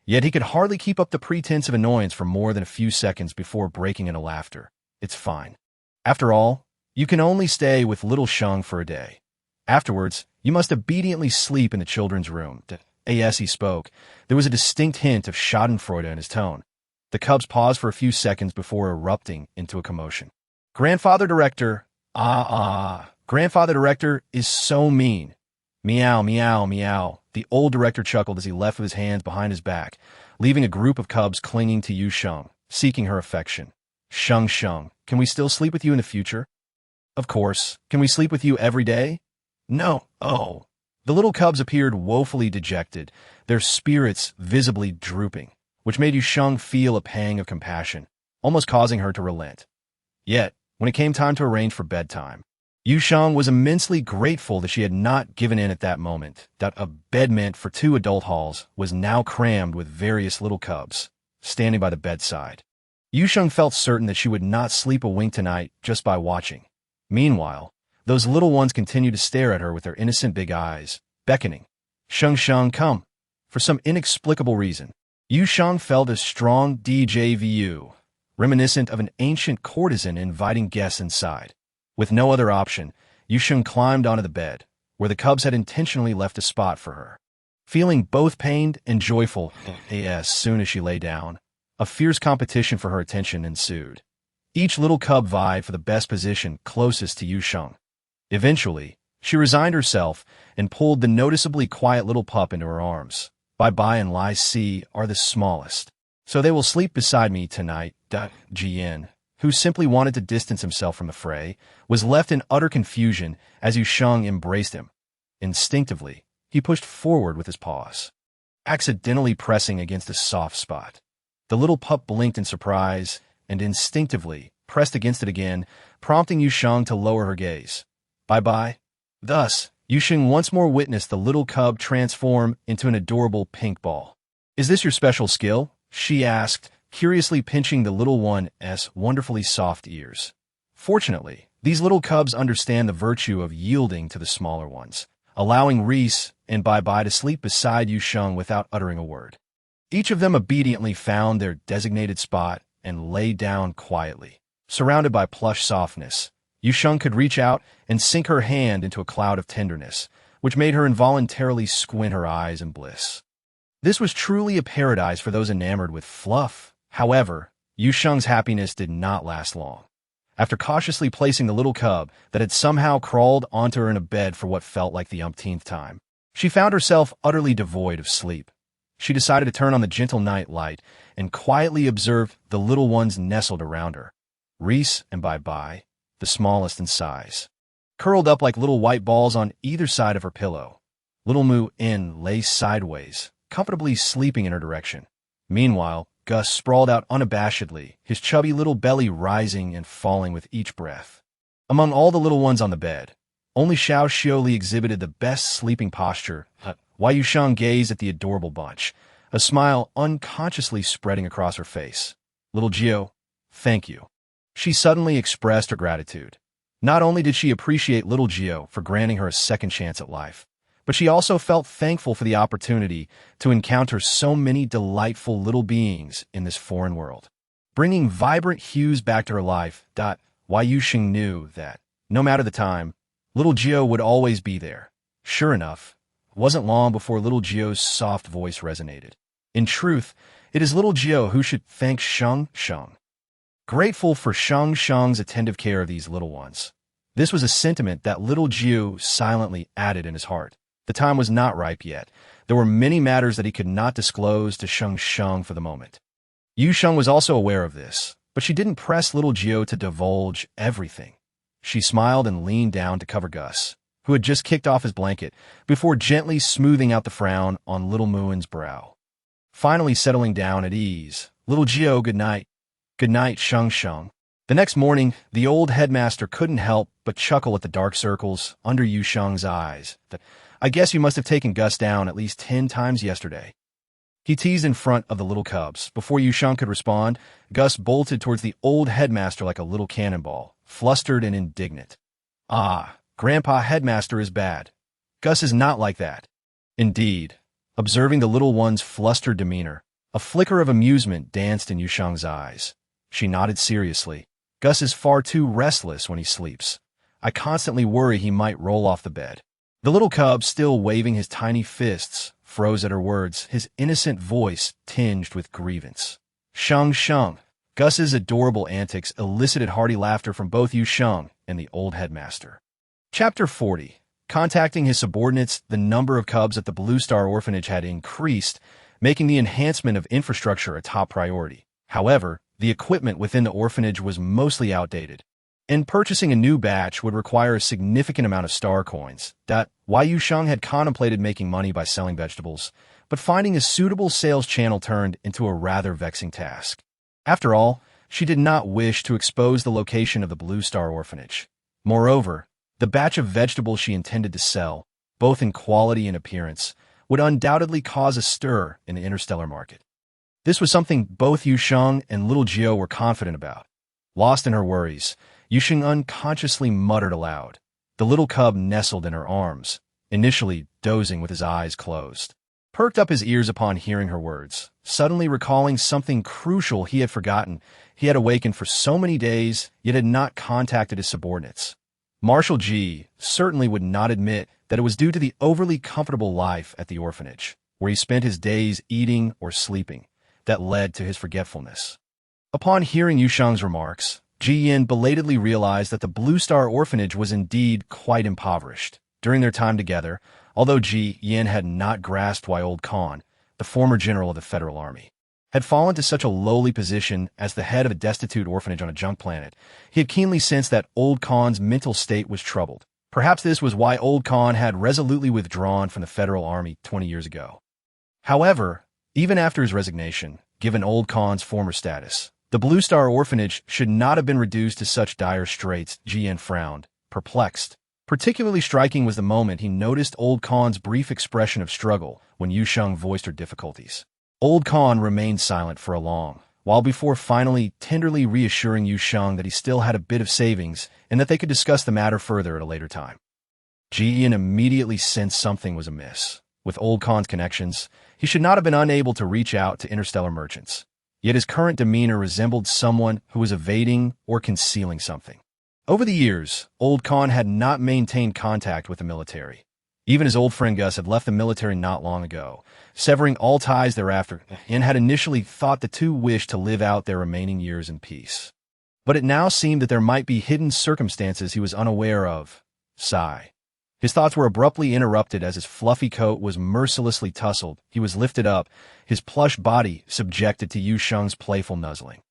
Yet he could hardly keep up the pretense of annoyance for more than a few seconds before breaking into laughter. It's fine. After all, you can only stay with little Sheng for a day. Afterwards, you must obediently sleep in the children's room. As he spoke, there was a distinct hint of schadenfreude in his tone. The cubs paused for a few seconds before erupting into a commotion. Grandfather Director, Grandfather Director is so mean. Meow, meow, meow. The old director chuckled as he left with his hands behind his back, leaving a group of cubs clinging to Yu Sheng, seeking her affection. Sheng, can we still sleep with you in the future? Of course. Can we sleep with you every day? No. Oh. The little cubs appeared woefully dejected, their spirits visibly drooping, which made Yu Sheng feel a pang of compassion, almost causing her to relent. Yet, when it came time to arrange for bedtime, Yu Sheng was immensely grateful that she had not given in at that moment, that a bed meant for 2 adult halls was now crammed with various little cubs, standing by the bedside. Yu Sheng felt certain that she would not sleep a wink tonight just by watching. Meanwhile, those little ones continued to stare at her with their innocent big eyes, beckoning. Sheng, come. For some inexplicable reason, Yu Sheng felt a strong déjà vu, reminiscent of an ancient courtesan inviting guests inside. With no other option, Yu Sheng climbed onto the bed, where the cubs had intentionally left a spot for her. Feeling both pained and joyful as soon as she lay down, a fierce competition for her attention ensued. Each little cub vied for the best position closest to Yu Sheng. Eventually, she resigned herself and pulled the noticeably quiet little pup into her arms. Bye and Lai Si are the smallest, so they will sleep beside me tonight. Jian, who simply wanted to distance himself from the fray, was left in utter confusion as Yu Sheng embraced him. Instinctively, he pushed forward with his paws, accidentally pressing against a soft spot. The little pup blinked in surprise and instinctively pressed against it again, prompting Yu Sheng to lower her gaze. Bye. Thus, Yu Sheng once more witnessed the little cub transform into an adorable pink ball. Is this your special skill? She asked, curiously pinching the little one's wonderfully soft ears. Fortunately, these little cubs understand the virtue of yielding to the smaller ones, allowing Reese and Bye to sleep beside Yu Sheng without uttering a word. Each of them obediently found their designated spot and lay down quietly. Surrounded by plush softness, Yu Sheng could reach out and sink her hand into a cloud of tenderness, which made her involuntarily squint her eyes in bliss. This was truly a paradise for those enamored with fluff. However, Yu Sheng's happiness did not last long. After cautiously placing the little cub that had somehow crawled onto her in a bed for what felt like the umpteenth time, she found herself utterly devoid of sleep. She decided to turn on the gentle night light and quietly observe the little ones nestled around her. Reese and Bye, the smallest in size, curled up like little white balls on either side of her pillow. Little Moo In lay sideways, comfortably sleeping in her direction. Meanwhile, Gus sprawled out unabashedly, his chubby little belly rising and falling with each breath. Among all the little ones on the bed, only Xiao Xiuli exhibited the best sleeping posture, while Yu Sheng gazed at the adorable bunch, a smile unconsciously spreading across her face. Little Gio, thank you. She suddenly expressed her gratitude. Not only did she appreciate little Gio for granting her a second chance at life, but she also felt thankful for the opportunity to encounter so many delightful little beings in this foreign world. Bringing vibrant hues back to her life, Yu Sheng knew that, no matter the time, little Gio would always be there. Sure enough, it wasn't long before little Gio's soft voice resonated. In truth, it is little Gio who should thank Sheng. Grateful for Sheng's attentive care of these little ones. This was a sentiment that little Gio silently added in his heart. The time was not ripe yet. There were many matters that he could not disclose to Sheng for the moment. Yu Sheng was also aware of this, but she didn't press little Gio to divulge everything. She smiled and leaned down to cover Gus, who had just kicked off his blanket, before gently smoothing out the frown on little Muin's brow. Finally settling down at ease, little Gio, good night. Good night, Sheng. The next morning, the old headmaster couldn't help but chuckle at the dark circles under Yu Sheng's eyes. I guess you must have taken Gus down at least 10 times yesterday. He teased in front of the little cubs. Before Yu Sheng could respond, Gus bolted towards the old headmaster like a little cannonball, flustered and indignant. Grandpa Headmaster is bad. Gus is not like that. Indeed. Observing the little one's flustered demeanor, a flicker of amusement danced in Yu Sheng's eyes. She nodded seriously. Gus is far too restless when he sleeps. I constantly worry he might roll off the bed. The little cub, still waving his tiny fists, froze at her words, his innocent voice tinged with grievance. Sheng. Gus's adorable antics elicited hearty laughter from both Yu Sheng and the old headmaster. Chapter 40. Contacting his subordinates, the number of cubs at the Blue Star Orphanage had increased, making the enhancement of infrastructure a top priority. However, the equipment within the orphanage was mostly outdated, and purchasing a new batch would require a significant amount of star coins. Yu Sheng had contemplated making money by selling vegetables, but finding a suitable sales channel turned into a rather vexing task. After all, she did not wish to expose the location of the Blue Star Orphanage. Moreover, the batch of vegetables she intended to sell, both in quality and appearance, would undoubtedly cause a stir in the interstellar market. This was something both Yu Sheng and little Gio were confident about. Lost in her worries, Yu Sheng unconsciously muttered aloud. The little cub nestled in her arms, initially dozing with his eyes closed. Perked up his ears upon hearing her words, suddenly recalling something crucial he had forgotten. He had awakened for so many days, yet had not contacted his subordinates. Marshal G certainly would not admit that it was due to the overly comfortable life at the orphanage, where he spent his days eating or sleeping, that led to his forgetfulness. Upon hearing Yu Sheng's remarks, Ji Yin belatedly realized that the Blue Star Orphanage was indeed quite impoverished. During their time together, although Ji Yin had not grasped why Old Khan, the former general of the Federal Army, had fallen to such a lowly position as the head of a destitute orphanage on a junk planet, he had keenly sensed that Old Khan's mental state was troubled. Perhaps this was why Old Khan had resolutely withdrawn from the Federal Army 20 years ago. However, even after his resignation, given Old Khan's former status, the Blue Star Orphanage should not have been reduced to such dire straits. Ji Yin frowned, perplexed. Particularly striking was the moment he noticed Old Khan's brief expression of struggle when Yu Sheng voiced her difficulties. Old Khan remained silent for a long while before finally tenderly reassuring Yu Sheng that he still had a bit of savings and that they could discuss the matter further at a later time. Ji Yin immediately sensed something was amiss. With Old Khan's connections, he should not have been unable to reach out to interstellar merchants. Yet his current demeanor resembled someone who was evading or concealing something. Over the years, Old Khan had not maintained contact with the military. Even his old friend Gus had left the military not long ago, severing all ties thereafter, and had initially thought the two wished to live out their remaining years in peace. But it now seemed that there might be hidden circumstances he was unaware of. Sigh. His thoughts were abruptly interrupted as his fluffy coat was mercilessly tussled. He was lifted up, his plush body subjected to Yu Sheng's playful nuzzling.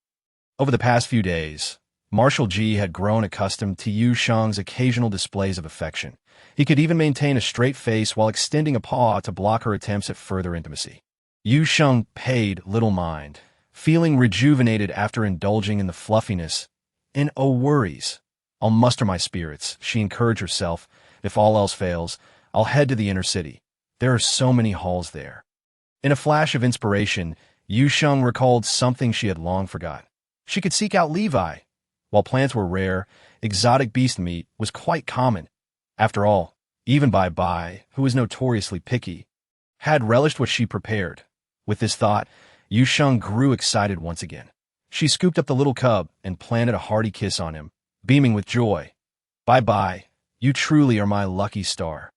Over the past few days, Marshal G had grown accustomed to Yu Sheng's occasional displays of affection. He could even maintain a straight face while extending a paw to block her attempts at further intimacy. Yu Sheng paid little mind, feeling rejuvenated after indulging in the fluffiness. And oh worries, I'll muster my spirits, she encouraged herself. If all else fails, I'll head to the inner city. There are so many halls there. In a flash of inspiration, Yu Sheng recalled something she had long forgotten. She could seek out Levi. While plants were rare, exotic beast meat was quite common. After all, even Bai, who was notoriously picky, had relished what she prepared. With this thought, Yu Sheng grew excited once again. She scooped up the little cub and planted a hearty kiss on him, beaming with joy. Bai, you truly are my lucky star.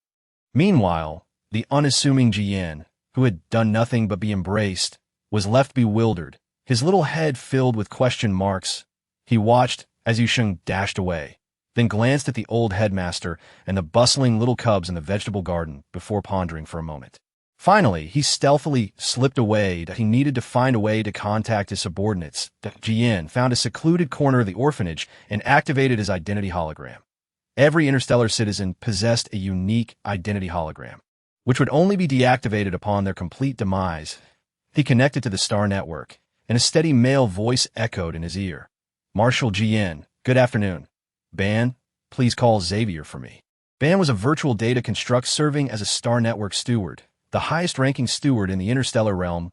Meanwhile, the unassuming Ji Yin, who had done nothing but be embraced, was left bewildered, his little head filled with question marks. He watched as Yu Sheng dashed away, then glanced at the old headmaster and the bustling little cubs in the vegetable garden before pondering for a moment. Finally, he stealthily slipped away that he needed to find a way to contact his subordinates. Ji Yin found a secluded corner of the orphanage and activated his identity hologram. Every interstellar citizen possessed a unique identity hologram, which would only be deactivated upon their complete demise. He connected to the star network, and a steady male voice echoed in his ear. Marshal Ji Yin, good afternoon. Ban, please call Xavier for me. Ban was a virtual data construct serving as a star network steward, the highest-ranking steward in the interstellar realm,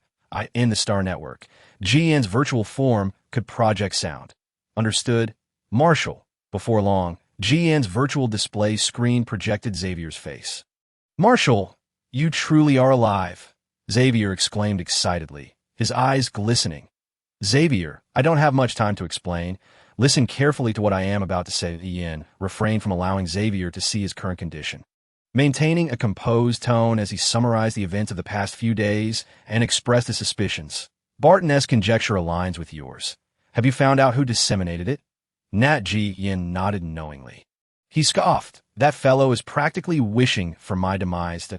in the star network. Ji Yin's virtual form could project sound. Understood? Marshal. Before long, Ji Yin's virtual display screen projected Xavier's face. Marshal, you truly are alive, Xavier exclaimed excitedly, his eyes glistening. Xavier, I don't have much time to explain. Listen carefully to what I am about to say. Yin refrained from allowing Xavier to see his current condition. Maintaining a composed tone as he summarized the events of the past few days and expressed his suspicions, Barton's conjecture aligns with yours. Have you found out who disseminated it? Nat Ji Yin nodded knowingly. He scoffed. That fellow is practically wishing for my demise.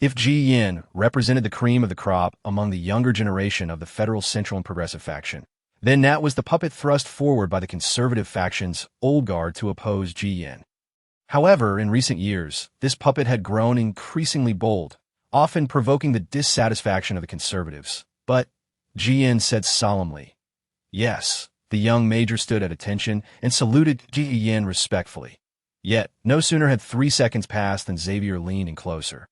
If Ji Yin represented the cream of the crop among the younger generation of the Federal Central and Progressive faction, then Nat was the puppet thrust forward by the conservative faction's old guard to oppose Ji Yin. However, in recent years, this puppet had grown increasingly bold, often provoking the dissatisfaction of the conservatives. But Ji Yin said solemnly, "Yes." The young major stood at attention and saluted Ji Yin respectfully. Yet, no sooner had 3 seconds passed than Xavier leaned in closer,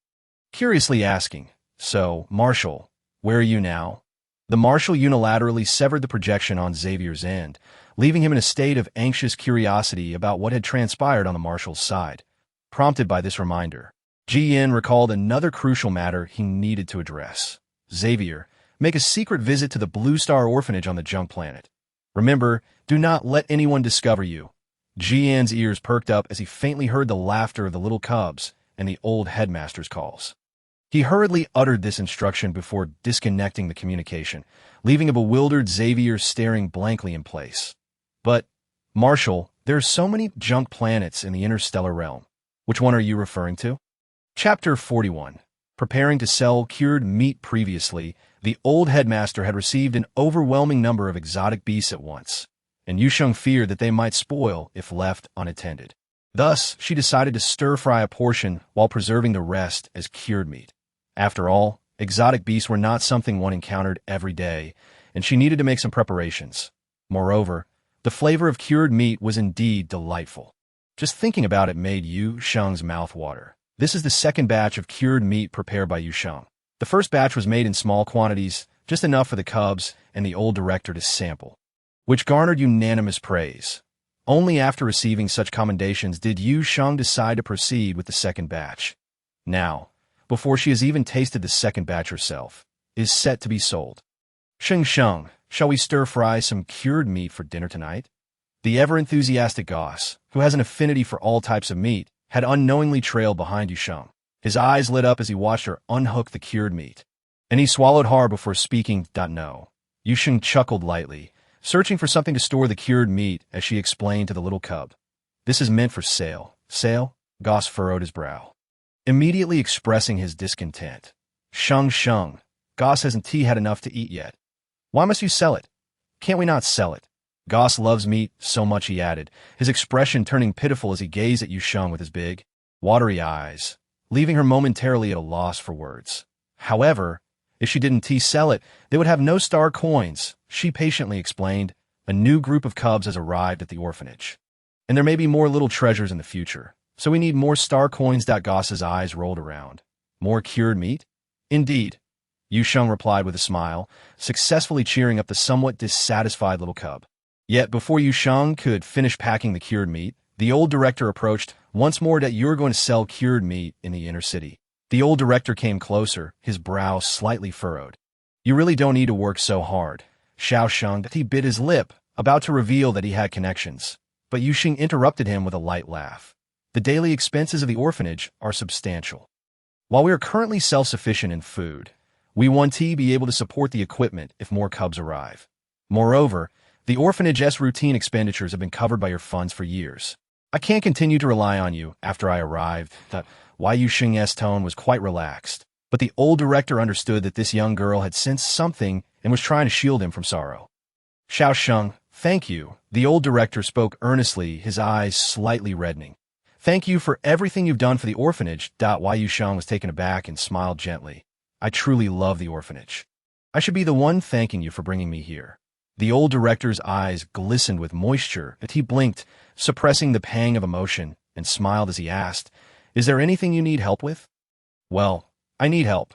curiously asking, "So, Marshal, where are you now?" The Marshal unilaterally severed the projection on Xavier's end, leaving him in a state of anxious curiosity about what had transpired on the Marshal's side. Prompted by this reminder, Ji Yin recalled another crucial matter he needed to address. "Xavier, make a secret visit to the Blue Star Orphanage on the junk planet. Remember, do not let anyone discover you." Ji Yin's ears perked up as he faintly heard the laughter of the little cubs and the old headmaster's calls. He hurriedly uttered this instruction before disconnecting the communication, leaving a bewildered Xavier staring blankly in place. "But, Marshal, there are so many junk planets in the interstellar realm. Which one are you referring to?" Chapter 41. Preparing to sell cured meat. Previously, the old headmaster had received an overwhelming number of exotic beasts at once, and Yu Sheng feared that they might spoil if left unattended. Thus, she decided to stir-fry a portion while preserving the rest as cured meat. After all, exotic beasts were not something one encountered every day, and she needed to make some preparations. Moreover, the flavor of cured meat was indeed delightful. Just thinking about it made Yu Sheng's mouth water. This is the second batch of cured meat prepared by Yu Sheng. The first batch was made in small quantities, just enough for the cubs and the old director to sample, which garnered unanimous praise. Only after receiving such commendations did Yu Sheng decide to proceed with the second batch. Now, before she has even tasted the second batch herself, is set to be sold. "Sheng Sheng, shall we stir-fry some cured meat for dinner tonight?" The ever-enthusiastic Goss, who has an affinity for all types of meat, had unknowingly trailed behind Yu Sheng. His eyes lit up as he watched her unhook the cured meat, and he swallowed hard before speaking. "No." Yu Sheng chuckled lightly, searching for something to store the cured meat as she explained to the little cub. "This is meant for sale." "Sale?" Goss furrowed his brow, immediately expressing his discontent. "Sheng, Goss hasn't had enough to eat yet. Why must you sell it?" "Can't we not sell it?" "Goss loves meat so much," he added, his expression turning pitiful as he gazed at Yu Sheng with his big, watery eyes, leaving her momentarily at a loss for words. However, if she didn't sell it, they would have no star coins, she patiently explained. "A new group of cubs has arrived at the orphanage, and there may be more little treasures in the future, so we need more star coins." Goss's eyes rolled around. "More cured meat?" "Indeed," Yu Sheng replied with a smile, successfully cheering up the somewhat dissatisfied little cub. Yet before Yu Sheng could finish packing the cured meat, the old director approached. "Once more that you're going to sell cured meat in the inner city." The old director came closer, his brow slightly furrowed. "You really don't need to work so hard." Xiao Sheng, he bit his lip, about to reveal that he had connections, but Yu Sheng interrupted him with a light laugh. "The daily expenses of the orphanage are substantial. While we are currently self-sufficient in food, we want to be able to support the equipment if more cubs arrive. Moreover, the orphanage's routine expenditures have been covered by your funds for years. I can't continue to rely on you after I arrived." Yu Sheng's tone was quite relaxed, but the old director understood that this young girl had sensed something and was trying to shield him from sorrow. "Xiao Sheng, thank you." The old director spoke earnestly, his eyes slightly reddening. "Thank you for everything you've done for the orphanage." Yu Sheng was taken aback and smiled gently. "I truly love the orphanage. I should be the one thanking you for bringing me here." The old director's eyes glistened with moisture, and he blinked, suppressing the pang of emotion, and smiled as he asked, "Is there anything you need help with?" "Well, I need help."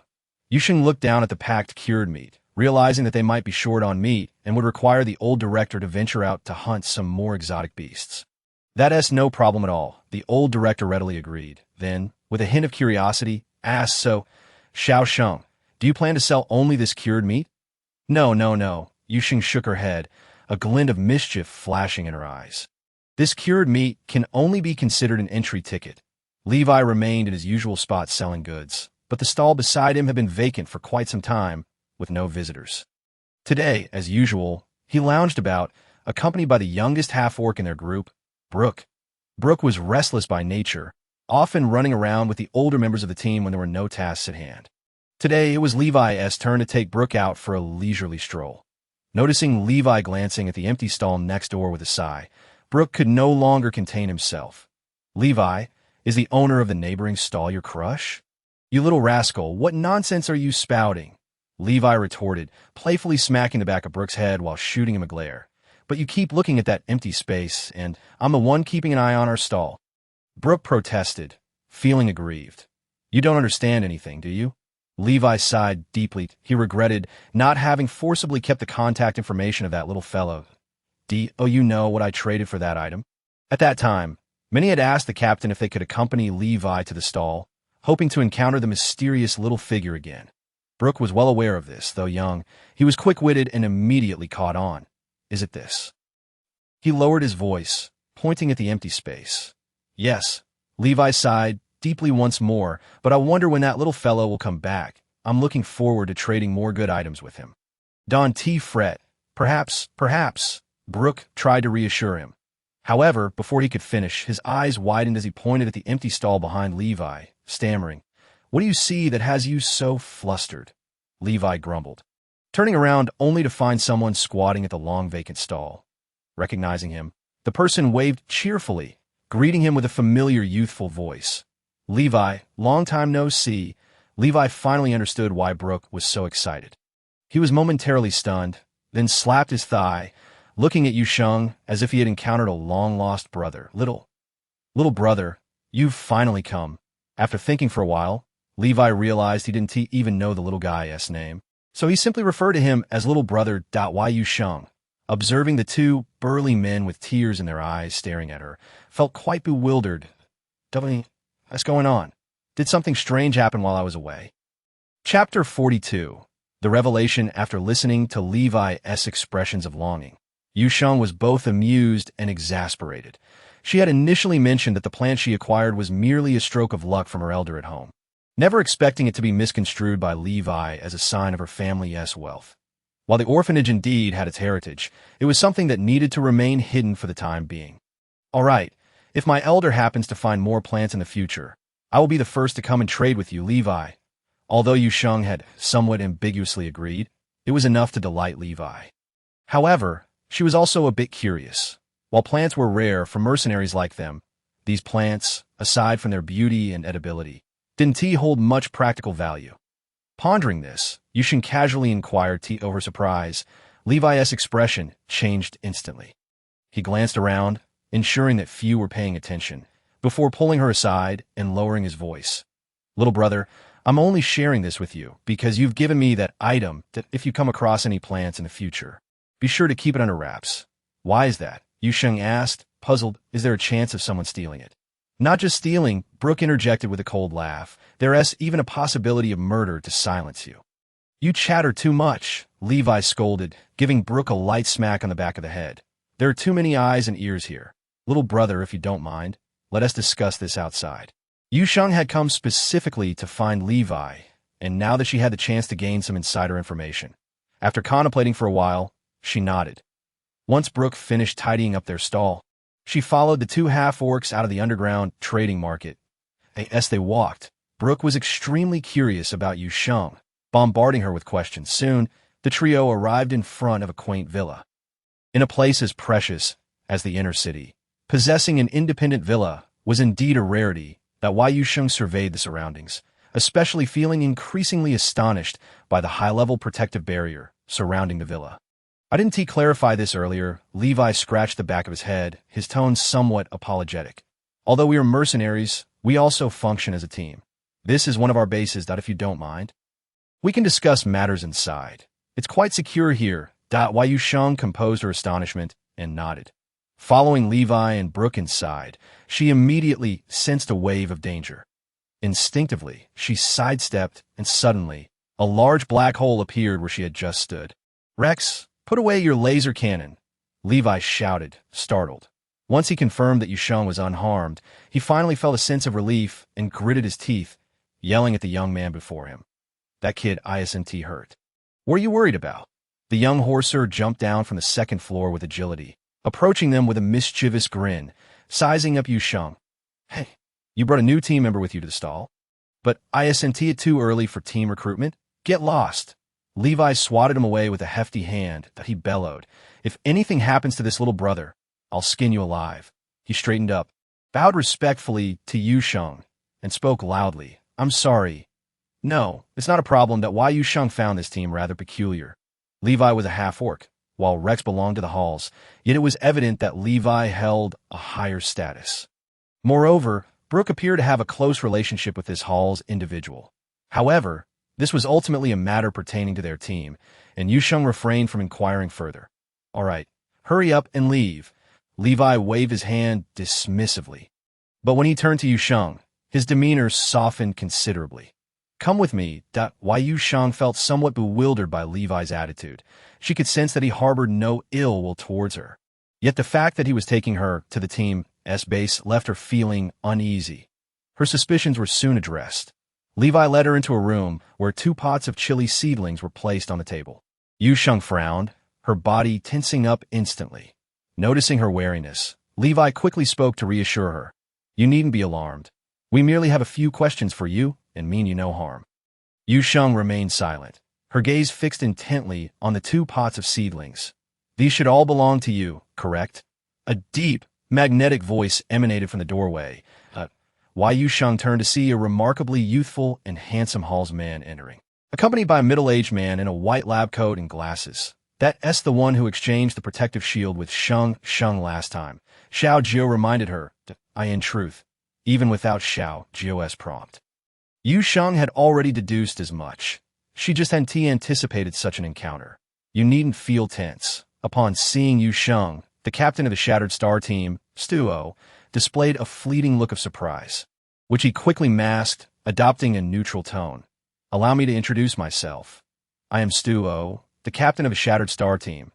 Yu Sheng looked down at the packed cured meat, realizing that they might be short on meat and would require the old director to venture out to hunt some more exotic beasts. "That's no problem at all," the old director readily agreed. Then, with a hint of curiosity, asked, "So, Xiao Sheng, do you plan to sell only this cured meat?" No. Yu Sheng shook her head, a glint of mischief flashing in her eyes. "This cured meat can only be considered an entry ticket." Levi remained in his usual spot selling goods, but the stall beside him had been vacant for quite some time, with no visitors. Today, as usual, he lounged about, accompanied by the youngest half-orc in their group, Brooke. Brooke was restless by nature, often running around with the older members of the team when there were no tasks at hand. Today, it was Levi's turn to take Brooke out for a leisurely stroll. Noticing Levi glancing at the empty stall next door with a sigh, Brooke could no longer contain himself. "Levi, is the owner of the neighboring stall your crush?" "You little rascal, what nonsense are you spouting?" Levi retorted, playfully smacking the back of Brooke's head while shooting him a glare. "But you keep looking at that empty space, and I'm the one keeping an eye on our stall." Brooke protested, feeling aggrieved. "You don't understand anything, do you?" Levi sighed deeply. He regretted not having forcibly kept the contact information of that little fellow. "Oh, you know what I traded for that item?" At that time, many had asked the captain if they could accompany Levi to the stall, hoping to encounter the mysterious little figure again. Brooke was well aware of this, though young. He was quick-witted and immediately caught on. "Is it this?" He lowered his voice, pointing at the empty space. "Yes." Levi sighed deeply once more, "but I wonder when that little fellow will come back. I'm looking forward to trading more good items with him." Don't fret. Perhaps. Brooke tried to reassure him. However, before he could finish, his eyes widened as he pointed at the empty stall behind Levi, stammering. "What do you see that has you so flustered?" Levi grumbled, turning around only to find someone squatting at the long vacant stall. Recognizing him, the person waved cheerfully, greeting him with a familiar youthful voice. "Levi, long time no see." Levi finally understood why Brooke was so excited. He was momentarily stunned, then slapped his thigh, looking at Yu Sheng as if he had encountered a long-lost brother. Little brother, you've finally come." After thinking for a while, Levi realized he didn't even know the little guy's name, so he simply referred to him as little brother. Yu Sheng, observing the two burly men with tears in their eyes staring at her, felt quite bewildered. "What's going on? Did something strange happen while I was away?" Chapter 42. The revelation after listening to Levi's expressions of longing. Yu Sheng was both amused and exasperated. She had initially mentioned that the plant she acquired was merely a stroke of luck from her elder at home, never expecting it to be misconstrued by Levi as a sign of her family's wealth. While the orphanage indeed had its heritage, it was something that needed to remain hidden for the time being. "All right, if my elder happens to find more plants in the future, I will be the first to come and trade with you, Levi." Although Yu Sheng had somewhat ambiguously agreed, it was enough to delight Levi. However, she was also a bit curious. While plants were rare for mercenaries like them, these plants, aside from their beauty and edibility, didn't hold much practical value. Pondering this, Yu Sheng casually inquired over surprise. Levi's expression changed instantly. He glanced around, ensuring that few were paying attention, before pulling her aside and lowering his voice. "Little brother, I'm only sharing this with you because you've given me that item that if you come across any plants in the future, be sure to keep it under wraps." "Why is that?" Yu Sheng asked, puzzled. "Is there a chance of someone stealing it?" "Not just stealing," Brooke interjected with a cold laugh. "There's even a possibility of murder to silence you." "You chatter too much," Levi scolded, giving Brooke a light smack on the back of the head. "There are too many eyes and ears here. Little brother, if you don't mind, let us discuss this outside." Yu Sheng had come specifically to find Levi, and now that she had the chance to gain some insider information, after contemplating for a while, she nodded. Once Brooke finished tidying up their stall, she followed the two half-orcs out of the underground trading market. As they walked, Brooke was extremely curious about Yu Sheng, bombarding her with questions. Soon, the trio arrived in front of a quaint villa. In a place as precious as the inner city, possessing an independent villa was indeed a rarity. Yu Sheng surveyed the surroundings, especially feeling increasingly astonished by the high-level protective barrier surrounding the villa. "I didn't clarify this earlier." Levi scratched the back of his head, his tone somewhat apologetic. "Although we are mercenaries, we also function as a team. This is one of our bases. If you don't mind, we can discuss matters inside. It's quite secure here." Yu Sheng composed her astonishment and nodded. Following Levi and Brooke inside, she immediately sensed a wave of danger. Instinctively, she sidestepped, and suddenly, a large black hole appeared where she had just stood. "Rex, put away your laser cannon," Levi shouted, startled. Once he confirmed that Yu Sheng was unharmed, he finally felt a sense of relief and gritted his teeth, yelling at the young man before him. "That kid isn't hurt. What are you worried about?" The young horser jumped down from the second floor with agility, approaching them with a mischievous grin, sizing up Yu Sheng. Hey, you brought a new team member with you to the stall? But isn't it too early for team recruitment? Get lost. Levi swatted him away with a hefty hand that he bellowed. If anything happens to this little brother, I'll skin you alive. He straightened up, bowed respectfully to Yu Sheng, and spoke loudly. I'm sorry. No, it's not a problem that why Yu Sheng found this team rather peculiar. Levi was a half-orc, while Rex belonged to the Halls, yet it was evident that Levi held a higher status. Moreover, Brooke appeared to have a close relationship with this Hall's individual. However, this was ultimately a matter pertaining to their team, and Yu Sheng refrained from inquiring further. All right, hurry up and leave. Levi waved his hand dismissively. But when he turned to Yu Sheng, his demeanor softened considerably. Come with me. Why Yu Sheng felt somewhat bewildered by Levi's attitude. She could sense that he harbored no ill will towards her. Yet the fact that he was taking her to the team's base left her feeling uneasy. Her suspicions were soon addressed. Levi led her into a room where 2 pots of chili seedlings were placed on the table. Yu Sheng frowned, her body tensing up instantly. Noticing her wariness, Levi quickly spoke to reassure her. You needn't be alarmed. We merely have a few questions for you and mean you no harm. Yu Sheng remained silent, her gaze fixed intently on the 2 pots of seedlings. These should all belong to you, correct? A deep, magnetic voice emanated from the doorway. Why Yu Sheng turned to see a remarkably youthful and handsome Hall's man entering, accompanied by a middle-aged man in a white lab coat and glasses. That's the one who exchanged the protective shield with Sheng last time. Xiao Jiu reminded her. In truth, even without Xiao Jiu's prompt. Yu Sheng had already deduced as much. She just hadn't anticipated such an encounter. You needn't feel tense. Upon seeing Yu Sheng, the captain of the Shattered Star team, Stuo, displayed a fleeting look of surprise, which he quickly masked, adopting a neutral tone. Allow me to introduce myself. I am Stuo, the captain of the Shattered Star team.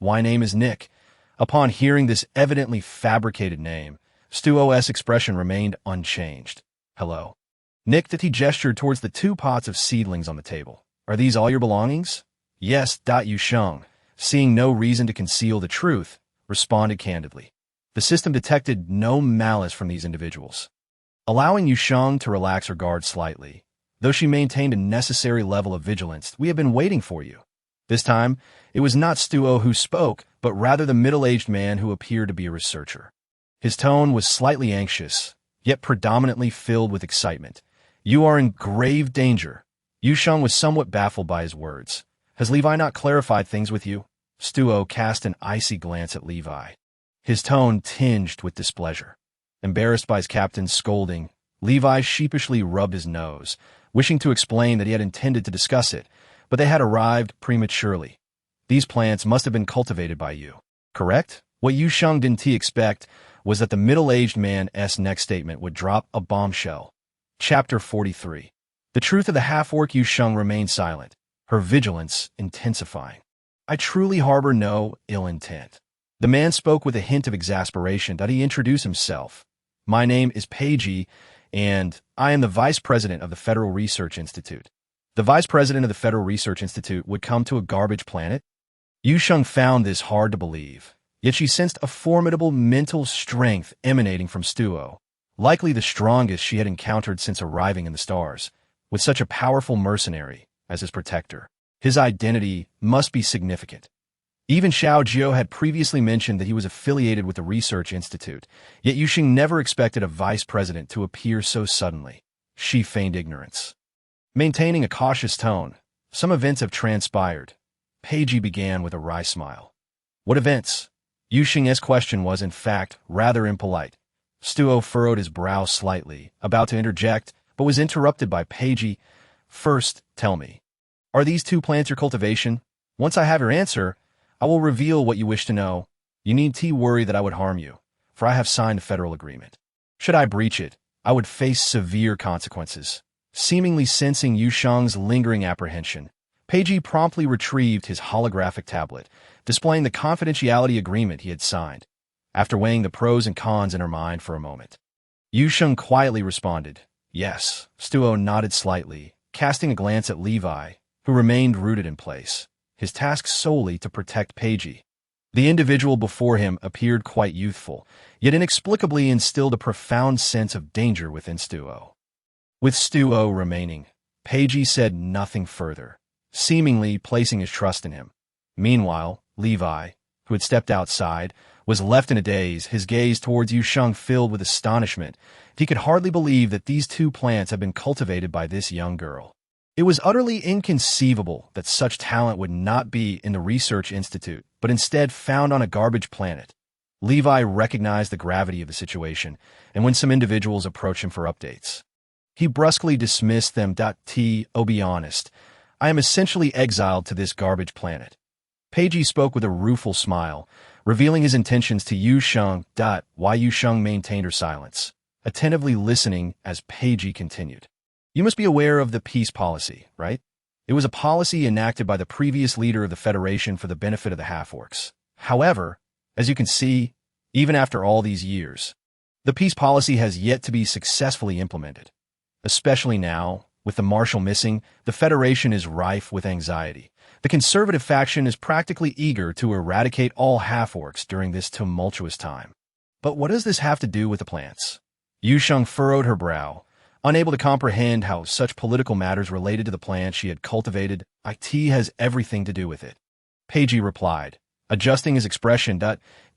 My name is Nick. Upon hearing this evidently fabricated name, Stuo's expression remained unchanged. Hello. Nick he gestured towards the 2 pots of seedlings on the table. Are these all your belongings? Yes. Yu Sheng, seeing no reason to conceal the truth, responded candidly. The system detected no malice from these individuals, allowing Yu Sheng to relax her guard slightly. Though she maintained a necessary level of vigilance, we have been waiting for you. This time, it was not Stuo who spoke, but rather the middle-aged man who appeared to be a researcher. His tone was slightly anxious, yet predominantly filled with excitement. You are in grave danger. Yu Sheng was somewhat baffled by his words. Has Levi not clarified things with you? Stuo cast an icy glance at Levi, his tone tinged with displeasure. Embarrassed by his captain's scolding, Levi sheepishly rubbed his nose, wishing to explain that he had intended to discuss it, but they had arrived prematurely. These plants must have been cultivated by you, correct? What Yu Sheng didn't expect was that the middle-aged man's next statement would drop a bombshell. Chapter 43. The truth of the half-orc Yu Sheng remained silent, her vigilance intensifying. I truly harbor no ill intent. The man spoke with a hint of exasperation that he introduced himself. My name is Peiji, and I am the vice president of the Federal Research Institute. The vice president of the Federal Research Institute would come to a garbage planet? Yu Sheng found this hard to believe, yet she sensed a formidable mental strength emanating from Stuo, likely the strongest she had encountered since arriving in the stars. With such a powerful mercenary as his protector, his identity must be significant. Even Xiao Jiu had previously mentioned that he was affiliated with the Research Institute, yet Yu Sheng never expected a vice president to appear so suddenly. She feigned ignorance. Maintaining a cautious tone, some events have transpired. Peiji began with a wry smile. What events? Yu Sheng's question was, in fact, rather impolite. Stuo furrowed his brow slightly, about to interject, but was interrupted by Peiji. First, tell me, are these 2 plants your cultivation? Once I have your answer, I will reveal what you wish to know. You need worry that I would harm you, for I have signed a federal agreement. Should I breach it, I would face severe consequences. Seemingly sensing Yu Sheng's lingering apprehension, Peiji promptly retrieved his holographic tablet, displaying the confidentiality agreement he had signed. After weighing the pros and cons in her mind for a moment, Yu Sheng quietly responded, yes. Stuo nodded slightly, casting a glance at Levi, who remained rooted in place. his task solely to protect Peiji. The individual before him appeared quite youthful, yet inexplicably instilled a profound sense of danger within Stuo. With Stuo remaining, Peiji said nothing further, seemingly placing his trust in him. Meanwhile, Levi, who had stepped outside, was left in a daze, his gaze towards Yu Sheng filled with astonishment. He could hardly believe that these two plants had been cultivated by this young girl. It was utterly inconceivable that such talent would not be in the research institute, but instead found on a garbage planet. Levi recognized the gravity of the situation, and when some individuals approached him for updates, he brusquely dismissed them. "Oh, be honest. I am essentially exiled to this garbage planet." Peiji spoke with a rueful smile, revealing his intentions to Yu Sheng. Why Yu Sheng maintained her silence, attentively listening as Peiji continued. "You must be aware of the peace policy, right? It was a policy enacted by the previous leader of the Federation for the benefit of the half-orcs. However, as you can see, even after all these years, the peace policy has yet to be successfully implemented. Especially now, with the Marshal missing, the Federation is rife with anxiety. The conservative faction is practically eager to eradicate all half-orcs during this tumultuous time. But what does this have to do with the plants?" Yu Sheng furrowed her brow, unable to comprehend how such political matters related to the plants she had cultivated. "It has everything to do with it," Peiji replied, adjusting his expression.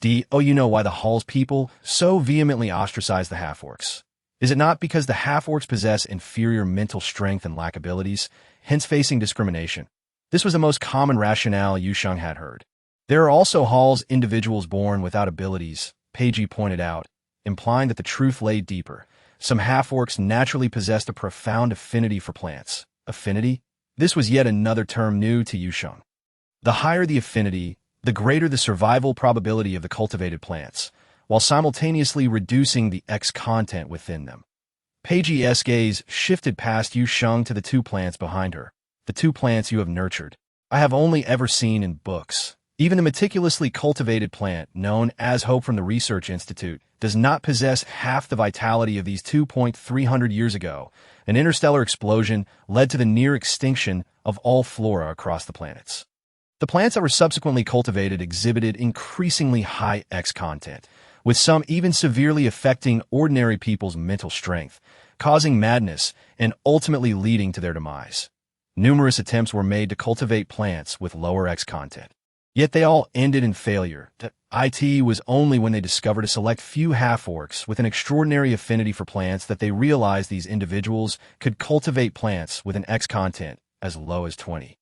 You know why the Hall's people so vehemently ostracize the half-orcs. Is it not because the half-orcs possess inferior mental strength and lack abilities, hence facing discrimination? This was the most common rationale Yu Sheng had heard. "There are also Hall's individuals born without abilities," Peiji pointed out, implying that the truth lay deeper. Some half-orcs naturally possessed a profound affinity for plants. Affinity? This was yet another term new to Yu Sheng. The higher the affinity, the greater the survival probability of the cultivated plants, while simultaneously reducing the X content within them. Peiji's gaze shifted past Yu Sheng to the two plants behind her. "The two plants you have nurtured, I have only ever seen in books. Even the meticulously cultivated plant, known as Hope from the Research Institute, does not possess half the vitality of these 2,300 years ago. An interstellar explosion led to the near extinction of all flora across the planets. The plants that were subsequently cultivated exhibited increasingly high X content, with some even severely affecting ordinary people's mental strength, causing madness and ultimately leading to their demise. Numerous attempts were made to cultivate plants with lower X content, yet they all ended in failure. It was only when they discovered a select few half-orcs with an extraordinary affinity for plants that they realized these individuals could cultivate plants with an X content as low as 20.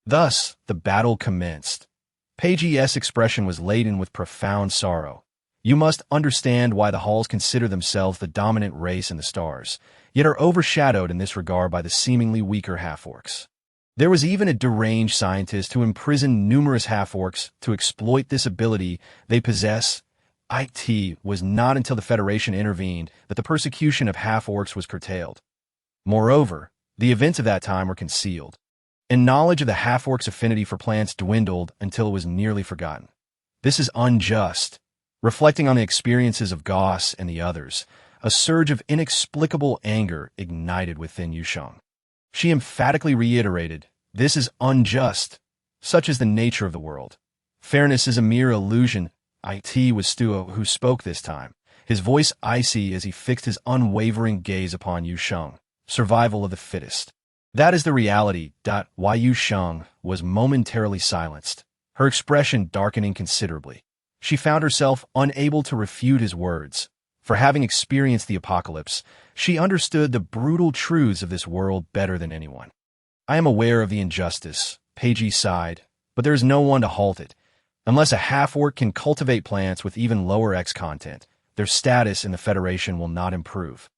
Thus, the battle commenced. Peiji's expression was laden with profound sorrow. "You must understand why the Halls consider themselves the dominant race in the stars, yet are overshadowed in this regard by the seemingly weaker half-orcs. There was even a deranged scientist who imprisoned numerous half-orcs to exploit this ability they possess. It was not until the Federation intervened that the persecution of half-orcs was curtailed. Moreover, the events of that time were concealed, and knowledge of the half-orcs' affinity for plants dwindled until it was nearly forgotten. This is unjust." Reflecting on the experiences of Goss and the others, a surge of inexplicable anger ignited within Yu Sheng. She emphatically reiterated, "This is unjust. Such is the nature of the world. Fairness is a mere illusion." It was Stuo who spoke this time, his voice icy as he fixed his unwavering gaze upon Yu Sheng. "Survival of the fittest. That is the reality." Why Yu Sheng was momentarily silenced, her expression darkening considerably. She found herself unable to refute his words. For having experienced the apocalypse, she understood the brutal truths of this world better than anyone. "I am aware of the injustice," Peiji sighed, "but there is no one to halt it. Unless a half-orc can cultivate plants with even lower X content, their status in the Federation will not improve.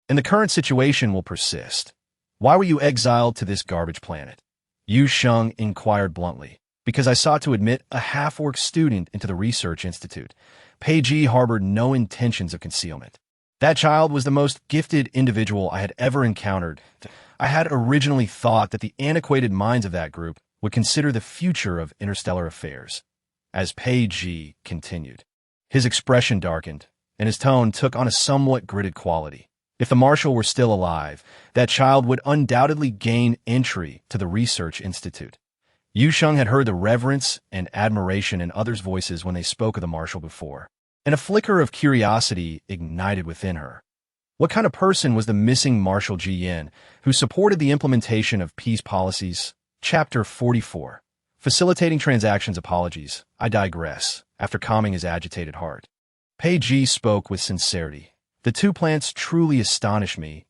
And the current situation will persist." "Why were you exiled to this garbage planet?" Yu Sheng inquired bluntly. "Because I sought to admit a half-orc student into the research institute." Peiji harbored no intentions of concealment. "That child was the most gifted individual I had ever encountered. I had originally thought that the antiquated minds of that group would consider the future of interstellar affairs." As Peiji continued, his expression darkened, and his tone took on a somewhat gritted quality. "If the Marshal were still alive, that child would undoubtedly gain entry to the research institute." Yu Sheng had heard the reverence and admiration in others' voices when they spoke of the marshal before, and a flicker of curiosity ignited within her. What kind of person was the missing Marshal Ji Yin, who supported the implementation of peace policies? Chapter 44. Facilitating transactions. Apologies, I digress, after calming his agitated heart. Pei Ji spoke with sincerity. The two plants truly astonish me.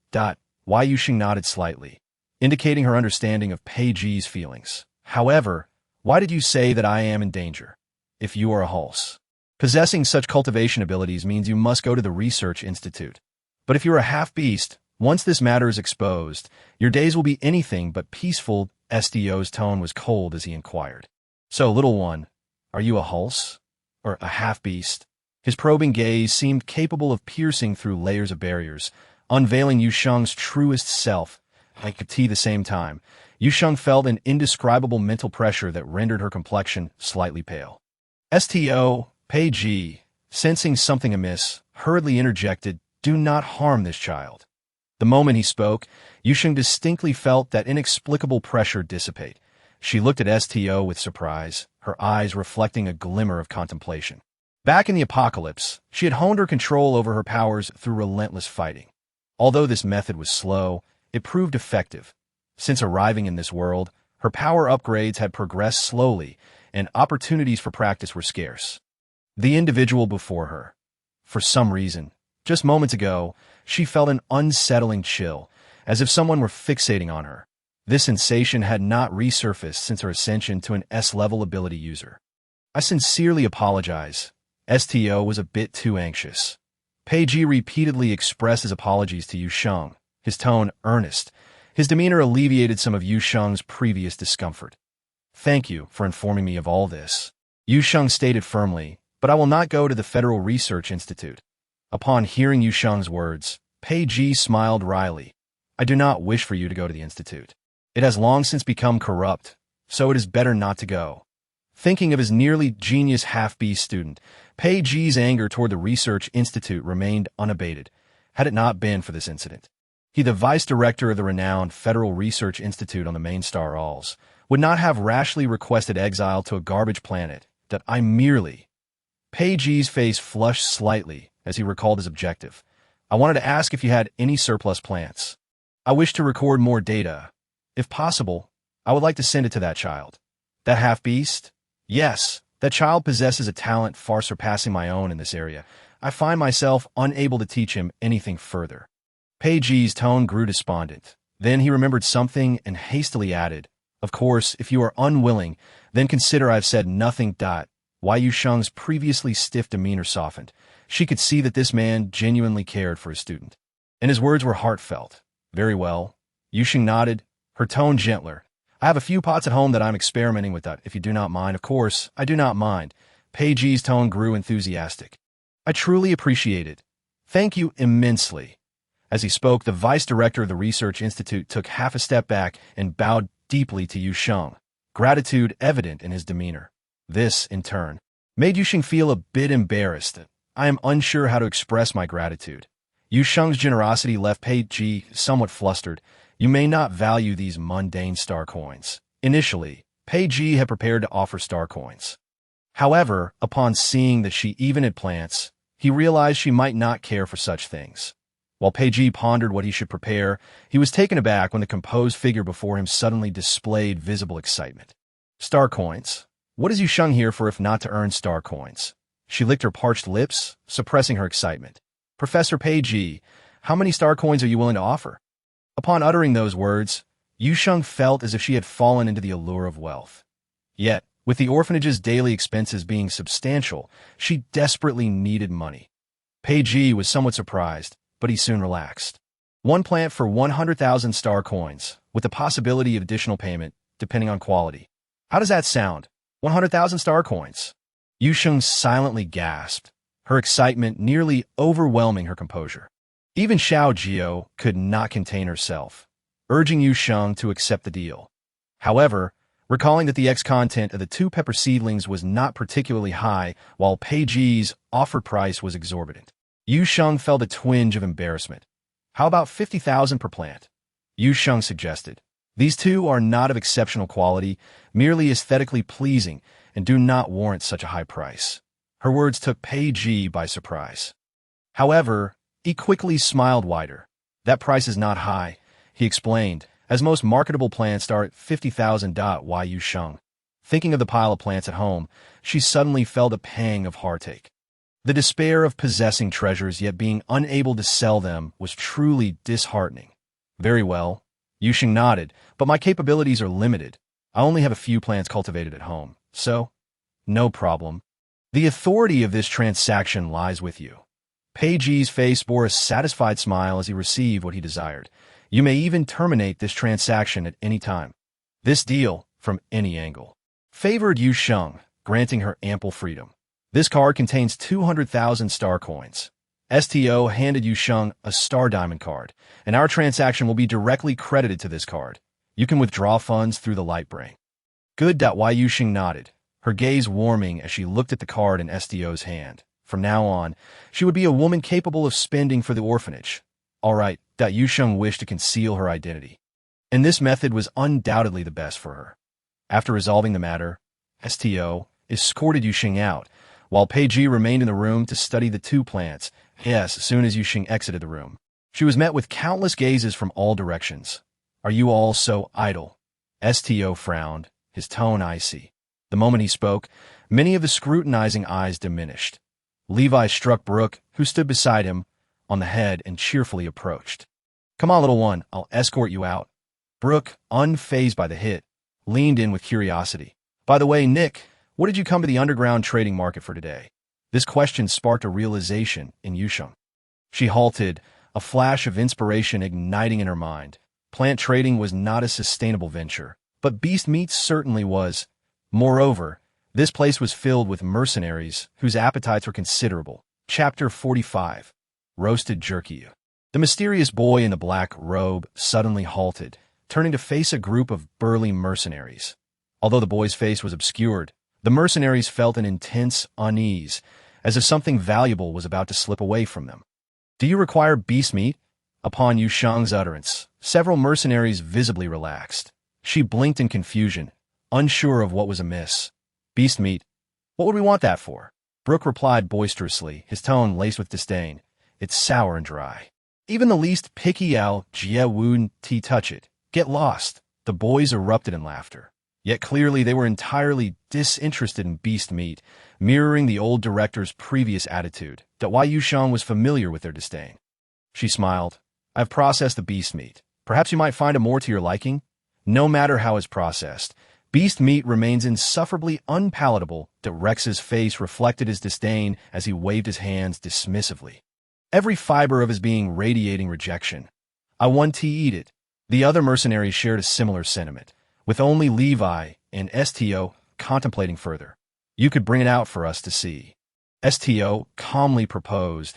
Why Yu Sheng nodded slightly, indicating her understanding of Pei Ji's feelings. However, why did you say that I am in danger? If you are a Hallsian, possessing such cultivation abilities means you must go to the research institute. But if you're a half-beast, once this matter is exposed, your days will be anything but peaceful. SDO's tone was cold as he inquired. So, little one, are you a Hallsian? Or a half-beast? His probing gaze seemed capable of piercing through layers of barriers, unveiling Yu Sheng's truest self. Like at the same time, Yu Sheng felt an indescribable mental pressure that rendered her complexion slightly pale. Sto, Pei Ji, sensing something amiss, hurriedly interjected, "Do not harm this child." The moment he spoke, Yu Sheng distinctly felt that inexplicable pressure dissipate. She looked at Sto with surprise, her eyes reflecting a glimmer of contemplation. Back in the apocalypse, she had honed her control over her powers through relentless fighting. Although this method was slow, it proved effective. Since arriving in this world, her power upgrades had progressed slowly, and opportunities for practice were scarce. The individual before her. For some reason, just moments ago, she felt an unsettling chill, as if someone were fixating on her. This sensation had not resurfaced since her ascension to an S-level ability user. I sincerely apologize. Sto was a bit too anxious. Pei Ji repeatedly expressed his apologies to Yu Sheng, his tone earnest. His demeanor alleviated some of Yu Sheng's previous discomfort. Thank you for informing me of all this, Yu Sheng stated firmly, but I will not go to the Federal Research Institute. Upon hearing Yu Sheng's words, Pei Ji smiled wryly. I do not wish for you to go to the institute. It has long since become corrupt, so it is better not to go. Thinking of his nearly genius half-beast student, Pei Ji's anger toward the Research Institute remained unabated, had it not been for this incident. He, the vice director of the renowned Federal Research Institute on the main star Alls, would not have rashly requested exile to a garbage planet that I merely... Pei Ji's face flushed slightly as he recalled his objective. I wanted to ask if you had any surplus plants. I wish to record more data. If possible, I would like to send it to that child. That half-beast? Yes, that child possesses a talent far surpassing my own in this area. I find myself unable to teach him anything further. Pei Ji's tone grew despondent. Then he remembered something and hastily added, Of course, if you are unwilling, then consider I've said nothing. Why Yu Sheng's previously stiff demeanor softened. She could see that this man genuinely cared for his student. And his words were heartfelt. Very well. Yu Sheng nodded, her tone gentler. I have a few pots at home that I'm experimenting with if you do not mind. Of course, I do not mind. Pei Ji's tone grew enthusiastic. I truly appreciate it. Thank you immensely. As he spoke, the vice director of the Research Institute took half a step back and bowed deeply to Yu Sheng, gratitude evident in his demeanor. This, in turn, made Yu Sheng feel a bit embarrassed. I am unsure how to express my gratitude. Yu Sheng's generosity left Pei Ji somewhat flustered. You may not value these mundane star coins. Initially, Pei Ji had prepared to offer star coins. However, upon seeing that she even had plants, he realized she might not care for such things. While Pei Ji pondered what he should prepare, he was taken aback when the composed figure before him suddenly displayed visible excitement. Star coins? What is Yu Sheng here for if not to earn star coins? She licked her parched lips, suppressing her excitement. Professor Pei Ji, how many star coins are you willing to offer? Upon uttering those words, Yu Sheng felt as if she had fallen into the allure of wealth. Yet, with the orphanage's daily expenses being substantial, she desperately needed money. Pei Ji was somewhat surprised, but he soon relaxed. One plant for 100,000 star coins, with the possibility of additional payment, depending on quality. How does that sound? 100,000 star coins. Yu Sheng silently gasped, her excitement nearly overwhelming her composure. Even Xiao Jiao could not contain herself, urging Yu Sheng to accept the deal. However, recalling that the X-content of the two pepper seedlings was not particularly high, while Pei Ji's offered price was exorbitant, Yu Sheng felt a twinge of embarrassment. How about 50,000 per plant? Yu Sheng suggested. These two are not of exceptional quality, merely aesthetically pleasing, and do not warrant such a high price. Her words took Pei Ji by surprise. However, he quickly smiled wider. That price is not high, he explained, as most marketable plants start at 50,000. Yu Sheng. Thinking of the pile of plants at home, she suddenly felt a pang of heartache. The despair of possessing treasures yet being unable to sell them was truly disheartening. Very well, Yu Sheng nodded, but my capabilities are limited. I only have a few plants cultivated at home, so no problem. The authority of this transaction lies with you. Pei Ji's face bore a satisfied smile as he received what he desired. You may even terminate this transaction at any time. This deal, from any angle, favored Yu Sheng, granting her ample freedom. This card contains 200,000 star coins. STO handed Yu Sheng a star diamond card, and our transaction will be directly credited to this card. You can withdraw funds through the light brain. Good. Yu Sheng nodded, her gaze warming as she looked at the card in STO's hand. From now on, she would be a woman capable of spending for the orphanage. All right. Yu Sheng wished to conceal her identity, and this method was undoubtedly the best for her. After resolving the matter, STO escorted Yu Sheng out, while Pei Ji remained in the room to study the two plants. Yes, as soon as Yu Sheng exited the room, she was met with countless gazes from all directions. Are you all so idle? STO frowned, his tone icy. The moment he spoke, many of the scrutinizing eyes diminished. Levi struck Brooke, who stood beside him, on the head and cheerfully approached. Come on, little one, I'll escort you out. Brooke, unfazed by the hit, leaned in with curiosity. By the way, Nick, what did you come to the underground trading market for today? This question sparked a realization in Yu Sheng. She halted, a flash of inspiration igniting in her mind. Plant trading was not a sustainable venture, but beast meat certainly was. Moreover, this place was filled with mercenaries whose appetites were considerable. Chapter 45. Roasted Jerky. The mysterious boy in the black robe suddenly halted, turning to face a group of burly mercenaries. Although the boy's face was obscured, the mercenaries felt an intense unease, as if something valuable was about to slip away from them. Do you require beast meat? Upon Yu Sheng's utterance, several mercenaries visibly relaxed. She blinked in confusion, unsure of what was amiss. Beast meat? What would we want that for? Brooke replied boisterously, his tone laced with disdain. It's sour and dry. Even the least picky Jie wouldn't touch it. Get lost. The boys erupted in laughter. Yet clearly they were entirely disinterested in beast meat, mirroring the old director's previous attitude. Yu Sheng was familiar with their disdain. She smiled. I've processed the beast meat. Perhaps you might find it more to your liking? No matter how it's processed, beast meat remains insufferably unpalatable. Rex's face reflected his disdain as he waved his hands dismissively. Every fiber of his being radiating rejection. I want to eat it. The other mercenaries shared a similar sentiment, with only Levi and STO contemplating further. You could bring it out for us to see. STO calmly proposed.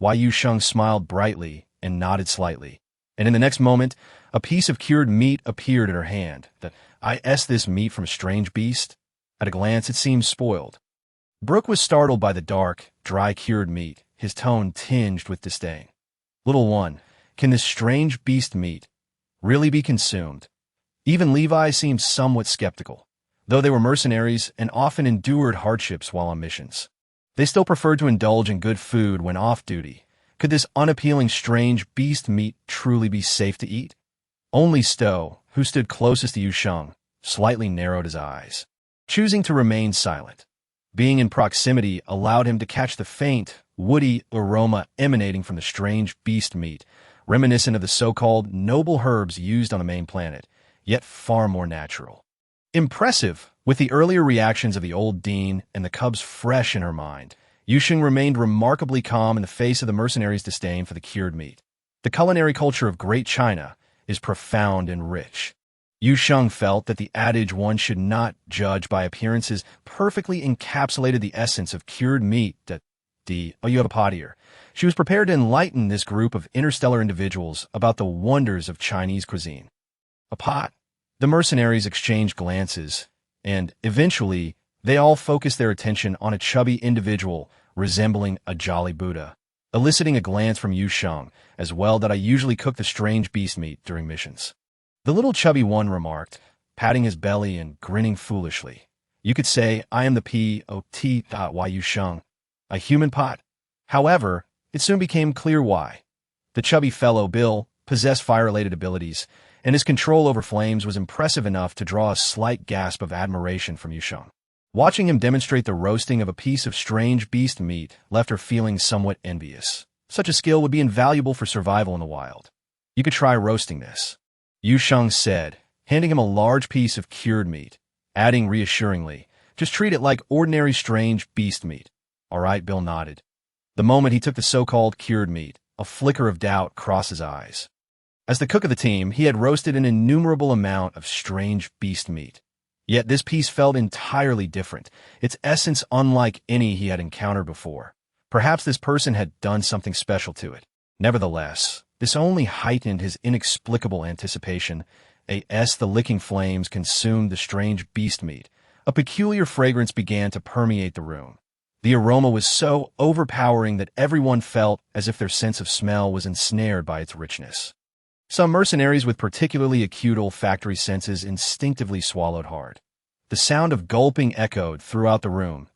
Yu Sheng smiled brightly and nodded slightly, and in the next moment, a piece of cured meat appeared in her hand. This meat from a strange beast? At a glance, it seemed spoiled. Brooke was startled by the dark, dry cured meat, his tone tinged with disdain. Little one, can this strange beast meat really be consumed? Even Levi seemed somewhat skeptical, though they were mercenaries and often endured hardships while on missions. They still preferred to indulge in good food when off duty. Could this unappealing strange beast meat truly be safe to eat? Only Stowe, who stood closest to Yu Sheng, slightly narrowed his eyes, choosing to remain silent. Being in proximity allowed him to catch the faint, woody aroma emanating from the strange beast meat, reminiscent of the so-called noble herbs used on the main planet, yet far more natural. Impressive, with the earlier reactions of the old dean and the cubs fresh in her mind, Yu Sheng remained remarkably calm in the face of the mercenaries' disdain for the cured meat. The culinary culture of Great China is profound and rich. Yu Sheng felt that the adage one should not judge by appearances perfectly encapsulated the essence of cured meat. You have a pot here. She was prepared to enlighten this group of interstellar individuals about the wonders of Chinese cuisine. A pot? The mercenaries exchanged glances, and, eventually, they all focused their attention on a chubby individual resembling a jolly Buddha, eliciting a glance from Yu Sheng, as well. I usually cook the strange beast meat during missions. The little chubby one remarked, patting his belly and grinning foolishly. You could say, I am the Yu Sheng, a human pot. However, it soon became clear why. The chubby fellow, Bill, possessed fire-related abilities, and his control over flames was impressive enough to draw a slight gasp of admiration from Yu Sheng. Watching him demonstrate the roasting of a piece of strange beast meat left her feeling somewhat envious. Such a skill would be invaluable for survival in the wild. You could try roasting this, Yu Sheng said, handing him a large piece of cured meat, adding reassuringly, just treat it like ordinary strange beast meat. All right, Bill nodded. The moment he took the so-called cured meat, a flicker of doubt crossed his eyes. As the cook of the team, he had roasted an innumerable amount of strange beast meat. Yet this piece felt entirely different, its essence unlike any he had encountered before. Perhaps this person had done something special to it. Nevertheless, this only heightened his inexplicable anticipation. As the licking flames consumed the strange beast meat, a peculiar fragrance began to permeate the room. The aroma was so overpowering that everyone felt as if their sense of smell was ensnared by its richness. Some mercenaries with particularly acute olfactory senses instinctively swallowed hard. The sound of gulping echoed throughout the room.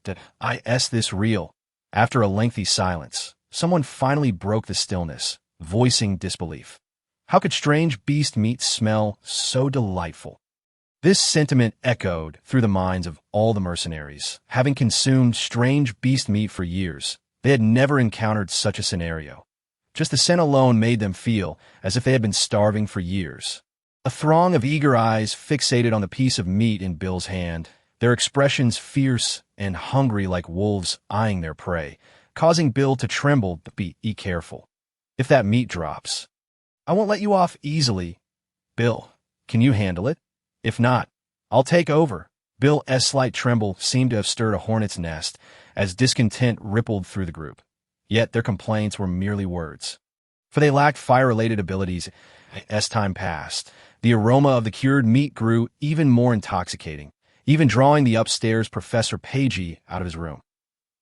Is this real? After a lengthy silence, someone finally broke the stillness, voicing disbelief. How could strange beast meat smell so delightful? This sentiment echoed through the minds of all the mercenaries. Having consumed strange beast meat for years, they had never encountered such a scenario. Just the scent alone made them feel as if they had been starving for years. A throng of eager eyes fixated on the piece of meat in Bill's hand, their expressions fierce and hungry like wolves eyeing their prey, causing Bill to tremble. Be careful. If that meat drops, I won't let you off easily. Bill, can you handle it? If not, I'll take over. Bill's slight tremble seemed to have stirred a hornet's nest as discontent rippled through the group. Yet their complaints were merely words, for they lacked fire-related abilities. As time passed, the aroma of the cured meat grew even more intoxicating, even drawing the upstairs Professor Pagey out of his room.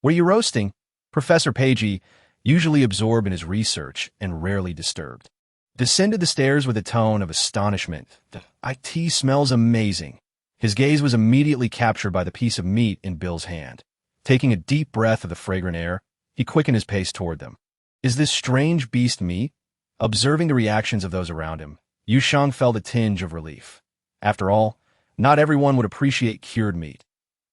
Were you roasting? Professor Pagey, usually absorbed in his research and rarely disturbed, descended the stairs with a tone of astonishment. The IT smells amazing. His gaze was immediately captured by the piece of meat in Bill's hand. Taking a deep breath of the fragrant air, he quickened his pace toward them. Is this strange beast meat? Observing the reactions of those around him, Yu Sheng felt a tinge of relief. After all, not everyone would appreciate cured meat.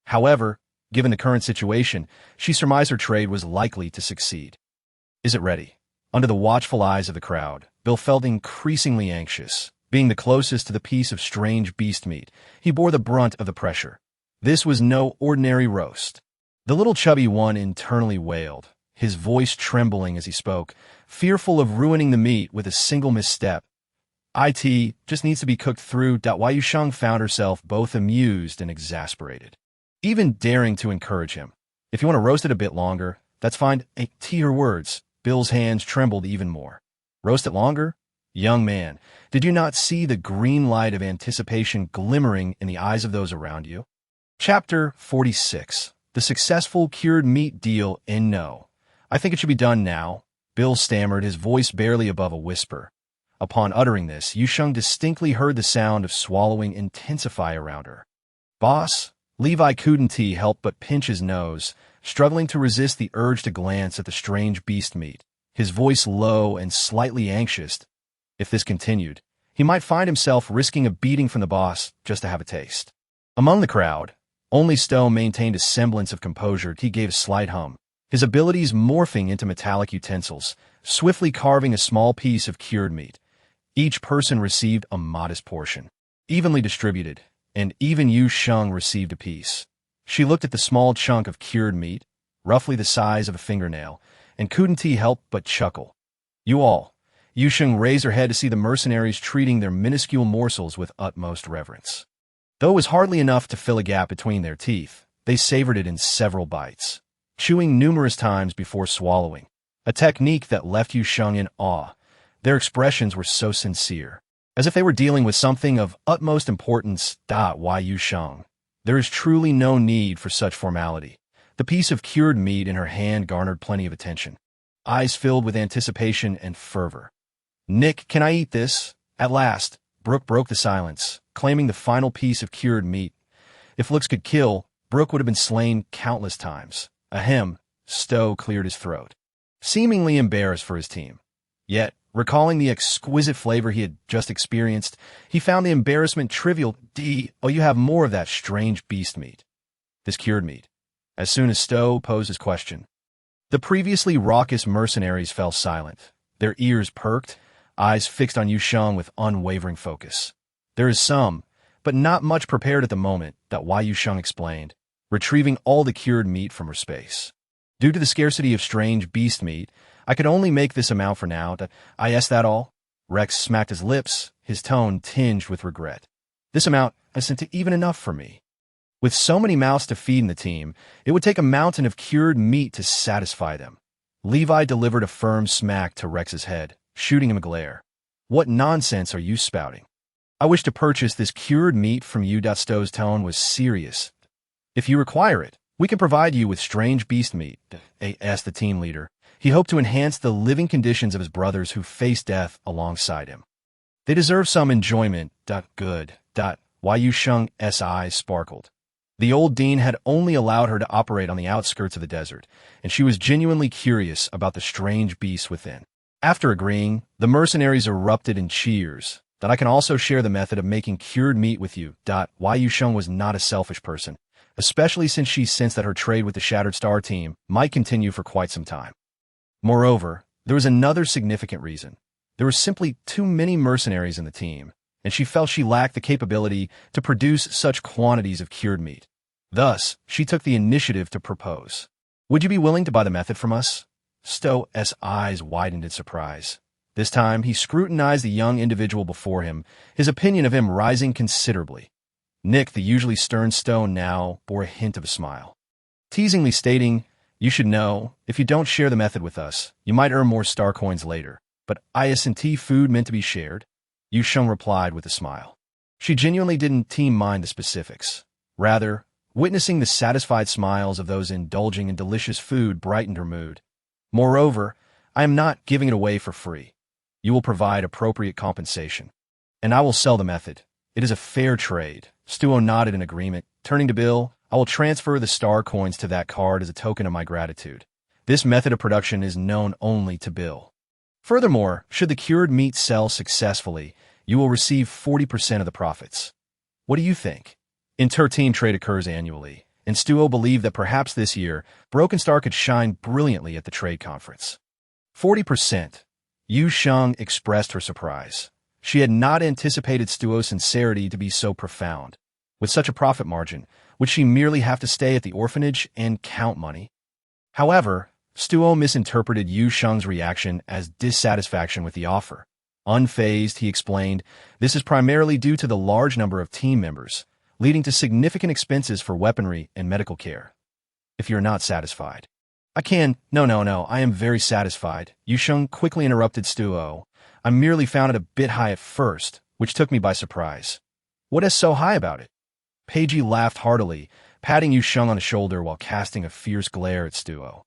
However, given the current situation, she surmised her trade was likely to succeed. Is it ready? Under the watchful eyes of the crowd, Bill felt increasingly anxious. Being the closest to the piece of strange beast meat, he bore the brunt of the pressure. This was no ordinary roast. The little chubby one internally wailed, his voice trembling as he spoke, fearful of ruining the meat with a single misstep. It just needs to be cooked through. Yu Sheng found herself both amused and exasperated, even daring to encourage him. If you want to roast it a bit longer, that's fine. To your words, Bill's hands trembled even more. Roast it longer? Young man, did you not see the green light of anticipation glimmering in the eyes of those around you? Chapter 46. The Successful Cured Meat Deal. No, I think it should be done now, Bill stammered, his voice barely above a whisper. Upon uttering this, Yu Sheng distinctly heard the sound of swallowing intensify around her. Boss? Levi couldn't help but pinch his nose, struggling to resist the urge to glance at the strange beast meat, his voice low and slightly anxious. If this continued, he might find himself risking a beating from the boss just to have a taste. Among the crowd, only Stowe maintained a semblance of composure. He gave a slight hum, his abilities morphing into metallic utensils, swiftly carving a small piece of cured meat. Each person received a modest portion, evenly distributed, and even Yu Sheng received a piece. She looked at the small chunk of cured meat, roughly the size of a fingernail, and couldn't help but chuckle. You all. Yu Sheng raised her head to see the mercenaries treating their minuscule morsels with utmost reverence. Though it was hardly enough to fill a gap between their teeth, they savored it in several bites, chewing numerous times before swallowing, a technique that left Yu Sheng in awe. Their expressions were so sincere, as if they were dealing with something of utmost importance. Why, Yu Sheng? There is truly no need for such formality. The piece of cured meat in her hand garnered plenty of attention, eyes filled with anticipation and fervor. Nick, can I eat this? At last, Brooke broke the silence, claiming the final piece of cured meat. If looks could kill, Brooke would have been slain countless times. Ahem, Stowe cleared his throat, seemingly embarrassed for his team. Yet, recalling the exquisite flavor he had just experienced, he found the embarrassment trivial. Oh, you have more of that strange beast meat. This cured meat. As soon as Stowe posed his question, the previously raucous mercenaries fell silent, their ears perked, eyes fixed on Yu Sheng with unwavering focus. There is some, but not much prepared at the moment, that Yu Sheng explained, retrieving all the cured meat from her space. Due to the scarcity of strange beast meat, I could only make this amount for now. I asked that all? Rex smacked his lips, his tone tinged with regret. This amount isn't even enough for me. With so many mouths to feed in the team, it would take a mountain of cured meat to satisfy them. Levi delivered a firm smack to Rex's head, shooting him a glare. What nonsense are you spouting? I wish to purchase this cured meat from you. Stowe's tone was serious. If you require it, we can provide you with strange beast meat, asked the team leader. He hoped to enhance the living conditions of his brothers who faced death alongside him. They deserve some enjoyment. Good. Yu Sheng's eyes sparkled. The old dean had only allowed her to operate on the outskirts of the desert, and she was genuinely curious about the strange beasts within. After agreeing, the mercenaries erupted in cheers. That I can also share the method of making cured meat with you. Yu Sheng was not a selfish person, especially since she sensed that her trade with the Shattered Star team might continue for quite some time. Moreover, there was another significant reason. There were simply too many mercenaries in the team, and she felt she lacked the capability to produce such quantities of cured meat. Thus, she took the initiative to propose. Would you be willing to buy the method from us? Stowe's eyes widened in surprise. This time, he scrutinized the young individual before him, his opinion of him rising considerably. Nick, the usually stern Stowe, now bore a hint of a smile, teasingly stating, "You should know, if you don't share the method with us, you might earn more star coins later. But isn't food meant to be shared?" Yu Sheng replied with a smile. She genuinely didn't mind the specifics. Rather, witnessing the satisfied smiles of those indulging in delicious food brightened her mood. Moreover, I am not giving it away for free. You will provide appropriate compensation, and I will sell the method. It is a fair trade. Stuo nodded in agreement. Turning to Bill, I will transfer the star coins to that card as a token of my gratitude. This method of production is known only to Bill. Furthermore, should the cured meat sell successfully, you will receive 40% of the profits. What do you think? Inter-team trade occurs annually, and Stuo believed that perhaps this year, Broken Star could shine brilliantly at the trade conference. 40%. Yu Sheng expressed her surprise. She had not anticipated Stuo's sincerity to be so profound. With such a profit margin, would she merely have to stay at the orphanage and count money? However, Stuo misinterpreted Yu Sheng's reaction as dissatisfaction with the offer. Unfazed, he explained, this is primarily due to the large number of team members, leading to significant expenses for weaponry and medical care. If you're not satisfied, I can. No, I am very satisfied. Yu Sheng quickly interrupted Stuo. I merely found it a bit high at first, which took me by surprise. What is so high about it? Peiji laughed heartily, patting Yu Sheng on the shoulder while casting a fierce glare at Stuo.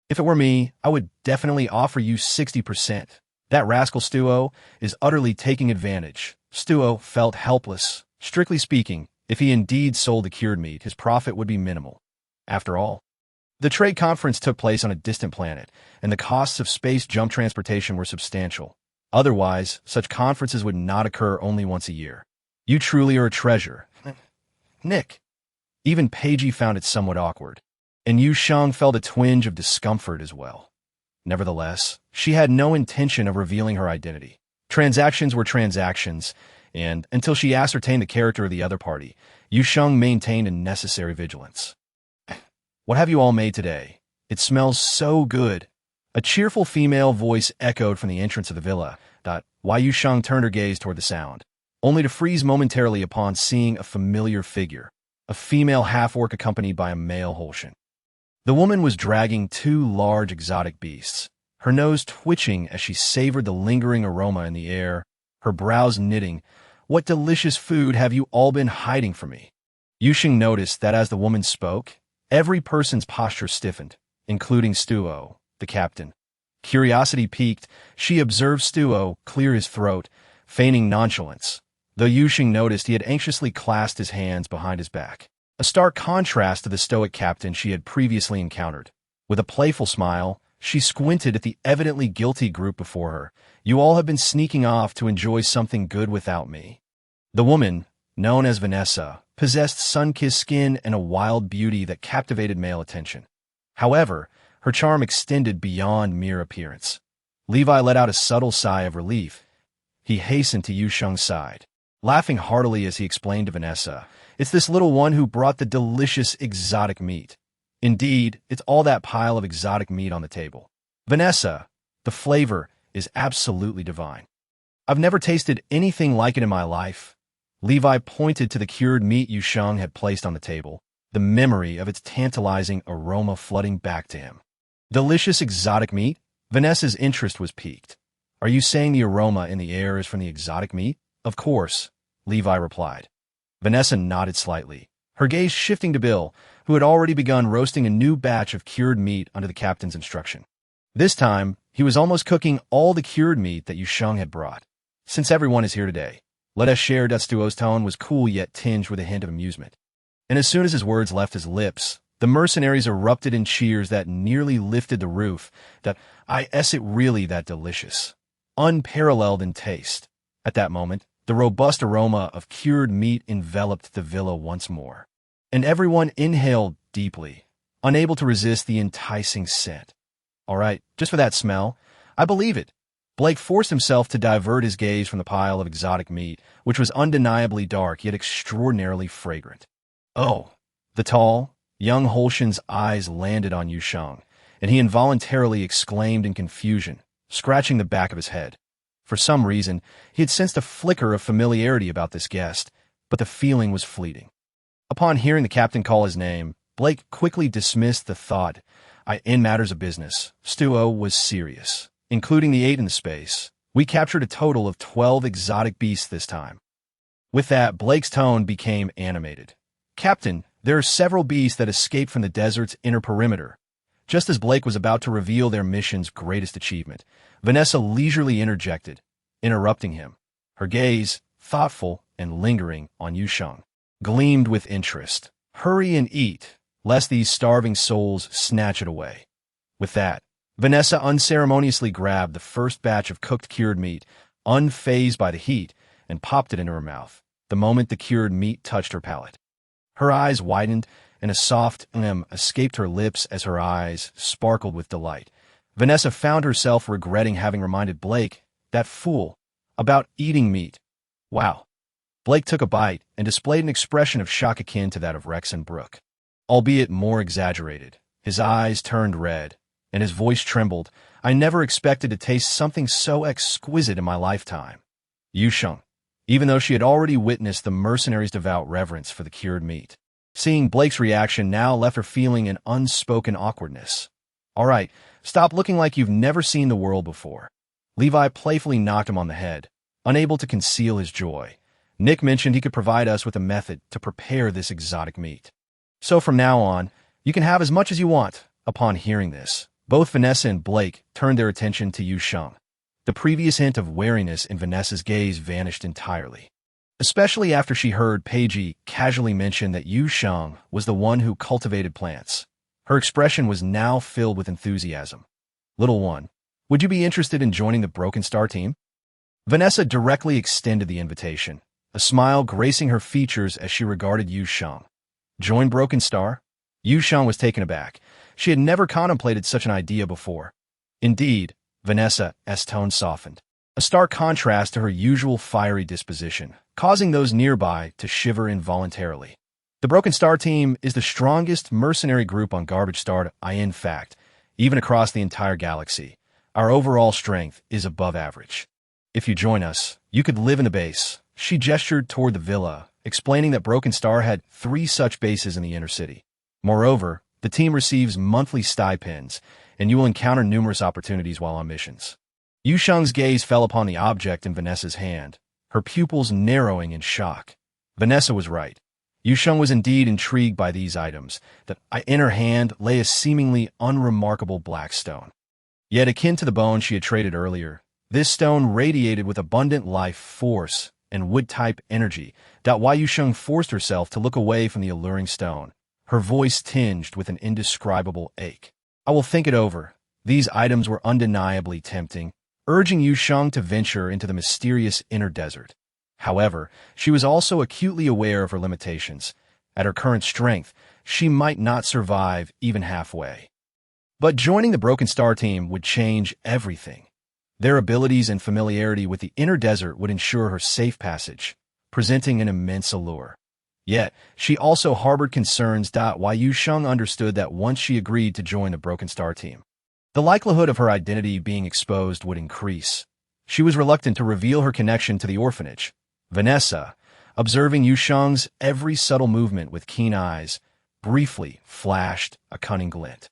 If it were me, I would definitely offer you 60%. That rascal Stuo is utterly taking advantage. Stuo felt helpless. Strictly speaking, if he indeed sold the cured meat, his profit would be minimal. After all, the trade conference took place on a distant planet, and the costs of space jump transportation were substantial. Otherwise, such conferences would not occur only once a year. You truly are a treasure. Nick. Even Peiji found it somewhat awkward, and Yu Sheng felt a twinge of discomfort as well. Nevertheless, she had no intention of revealing her identity. Transactions were transactions, and until she ascertained the character of the other party, Yu Sheng maintained a necessary vigilance. What have you all made today? It smells so good. A cheerful female voice echoed from the entrance of the villa. Yu Sheng turned her gaze toward the sound, only to freeze momentarily upon seeing a familiar figure, a female half-orc accompanied by a male Hallsian. The woman was dragging two large exotic beasts, her nose twitching as she savored the lingering aroma in the air, her brows knitting. What delicious food have you all been hiding from me? Yu Sheng noticed that as the woman spoke, every person's posture stiffened, including Stuo, the captain. Curiosity piqued, she observed Stuo clear his throat, feigning nonchalance. though Yu Sheng noticed he had anxiously clasped his hands behind his back. A stark contrast to the stoic captain she had previously encountered. With a playful smile, she squinted at the evidently guilty group before her. You all have been sneaking off to enjoy something good without me. The woman, known as Vanessa, possessed sun-kissed skin and a wild beauty that captivated male attention. However, her charm extended beyond mere appearance. Levi let out a subtle sigh of relief. He hastened to Yu Sheng's side, laughing heartily as he explained to Vanessa, "It's this little one who brought the delicious exotic meat. Indeed, it's all that pile of exotic meat on the table. Vanessa, the flavor is absolutely divine. I've never tasted anything like it in my life." Levi pointed to the cured meat Yu Sheng had placed on the table, the memory of its tantalizing aroma flooding back to him. Delicious exotic meat? Vanessa's interest was piqued. "Are you saying the aroma in the air is from the exotic meat?" "Of course," Levi replied. Vanessa nodded slightly, her gaze shifting to Bill, who had already begun roasting a new batch of cured meat under the captain's instruction. This time, he was almost cooking all the cured meat that Yu Sheng had brought. "Since everyone is here today, let us share." Duo's tone was cool yet tinged with a hint of amusement. And as soon as his words left his lips, the mercenaries erupted in cheers that nearly lifted the roof. Is it really that delicious? Unparalleled in taste. At that moment, the robust aroma of cured meat enveloped the villa once more, and everyone inhaled deeply, unable to resist the enticing scent. "All right, just for that smell, I believe it." Blake forced himself to divert his gaze from the pile of exotic meat, which was undeniably dark yet extraordinarily fragrant. "Oh!" The tall, young Hallsian's eyes landed on Yu Sheng, and he involuntarily exclaimed in confusion, scratching the back of his head. For some reason, he had sensed a flicker of familiarity about this guest, but the feeling was fleeting. Upon hearing the captain call his name, Blake quickly dismissed the thought. In matters of business, Stuo was serious, including the 8 in the space. "We captured a total of 12 exotic beasts this time." With that, Blake's tone became animated. "Captain, there are several beasts that escaped from the desert's inner perimeter." Just as Blake was about to reveal their mission's greatest achievement, Vanessa leisurely interjected, interrupting him. Her gaze, thoughtful and lingering on Yu Sheng, gleamed with interest. "Hurry and eat, lest these starving souls snatch it away." With that, Vanessa unceremoniously grabbed the first batch of cooked cured meat, unfazed by the heat, and popped it into her mouth, the moment the cured meat touched her palate. Her eyes widened, and a soft escaped her lips as her eyes sparkled with delight. Vanessa found herself regretting having reminded Blake, that fool, about eating meat. "Wow." Blake took a bite and displayed an expression of shock akin to that of Rex and Brooke, albeit more exaggerated. His eyes turned red, and his voice trembled. "I never expected to taste something so exquisite in my lifetime." Yu Sheng, even though she had already witnessed the mercenaries' devout reverence for the cured meat, seeing Blake's reaction now left her feeling an unspoken awkwardness. "All right, stop looking like you've never seen the world before." Levi playfully knocked him on the head, unable to conceal his joy. Nick mentioned he could provide us with a method to prepare this exotic meat. "So from now on, you can have as much as you want." Upon hearing this, both Vanessa and Blake turned their attention to Yu Sheng. The previous hint of wariness in Vanessa's gaze vanished entirely, especially after she heard Paige casually mention that Yu Sheng was the one who cultivated plants. Her expression was now filled with enthusiasm. "Little one, would you be interested in joining the Broken Star team?" Vanessa directly extended the invitation, a smile gracing her features as she regarded Yu Sheng. Join Broken Star? Yu Sheng was taken aback. She had never contemplated such an idea before. Indeed, Vanessa's tone softened, a stark contrast to her usual fiery disposition, causing those nearby to shiver involuntarily. "The Broken Star team is the strongest mercenary group on Garbage Star. In fact, even across the entire galaxy, our overall strength is above average. If you join us, you could live in the base." She gestured toward the villa, explaining that Broken Star had 3 such bases in the inner city. Moreover, the team receives monthly stipends, and you will encounter numerous opportunities while on missions. Yu Sheng's gaze fell upon the object in Vanessa's hand, her pupils narrowing in shock. Vanessa was right. Yu Sheng was indeed intrigued by these items. In her hand lay a seemingly unremarkable black stone. Yet akin to the bone she had traded earlier, this stone radiated with abundant life force, and wood-type energy. Yu Sheng forced herself to look away from the alluring stone, her voice tinged with an indescribable ache. I will think it over. These items were undeniably tempting, urging Yu Sheng to venture into the mysterious inner desert. However, she was also acutely aware of her limitations. At her current strength, she might not survive even halfway. But joining the Broken Star team would change everything. Their abilities and familiarity with the inner desert would ensure her safe passage, presenting an immense allure. Yet, she also harbored concerns. Yu Sheng understood that once she agreed to join the Broken Star team, the likelihood of her identity being exposed would increase. She was reluctant to reveal her connection to the orphanage. Vanessa, observing Yu Sheng's every subtle movement with keen eyes, briefly flashed a cunning glint.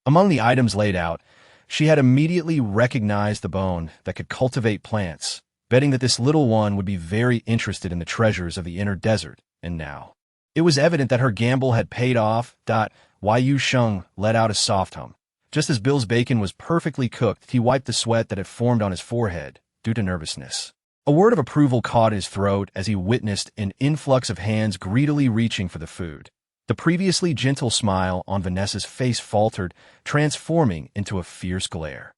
Among the items laid out, she had immediately recognized the bone that could cultivate plants, betting that this little one would be very interested in the treasures of the inner desert. And now, it was evident that her gamble had paid off. Yu Sheng let out a soft hum. Just as Bill's bacon was perfectly cooked, he wiped the sweat that had formed on his forehead due to nervousness. A word of approval caught his throat as he witnessed an influx of hands greedily reaching for the food. The previously gentle smile on Vanessa's face faltered, transforming into a fierce glare.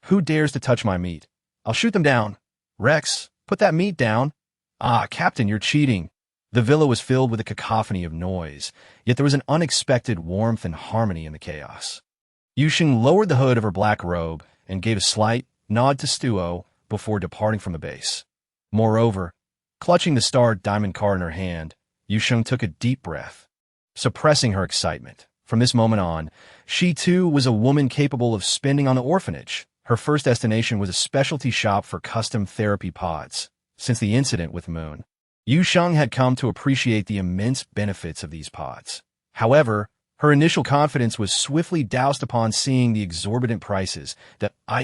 Who dares to touch my meat? I'll shoot them down. Rex, put that meat down. Ah, Captain, you're cheating. The villa was filled with a cacophony of noise, yet there was an unexpected warmth and harmony in the chaos. Yu Sheng lowered the hood of her black robe and gave a slight nod to Stuo before departing from the base. Moreover, clutching the star diamond card in her hand, Yu Sheng took a deep breath, suppressing her excitement. From this moment on, she too was a woman capable of spending on the orphanage. Her first destination was a specialty shop for custom therapy pods. Since the incident with Moon, Yu Sheng had come to appreciate the immense benefits of these pods. However, her initial confidence was swiftly doused upon seeing the exorbitant prices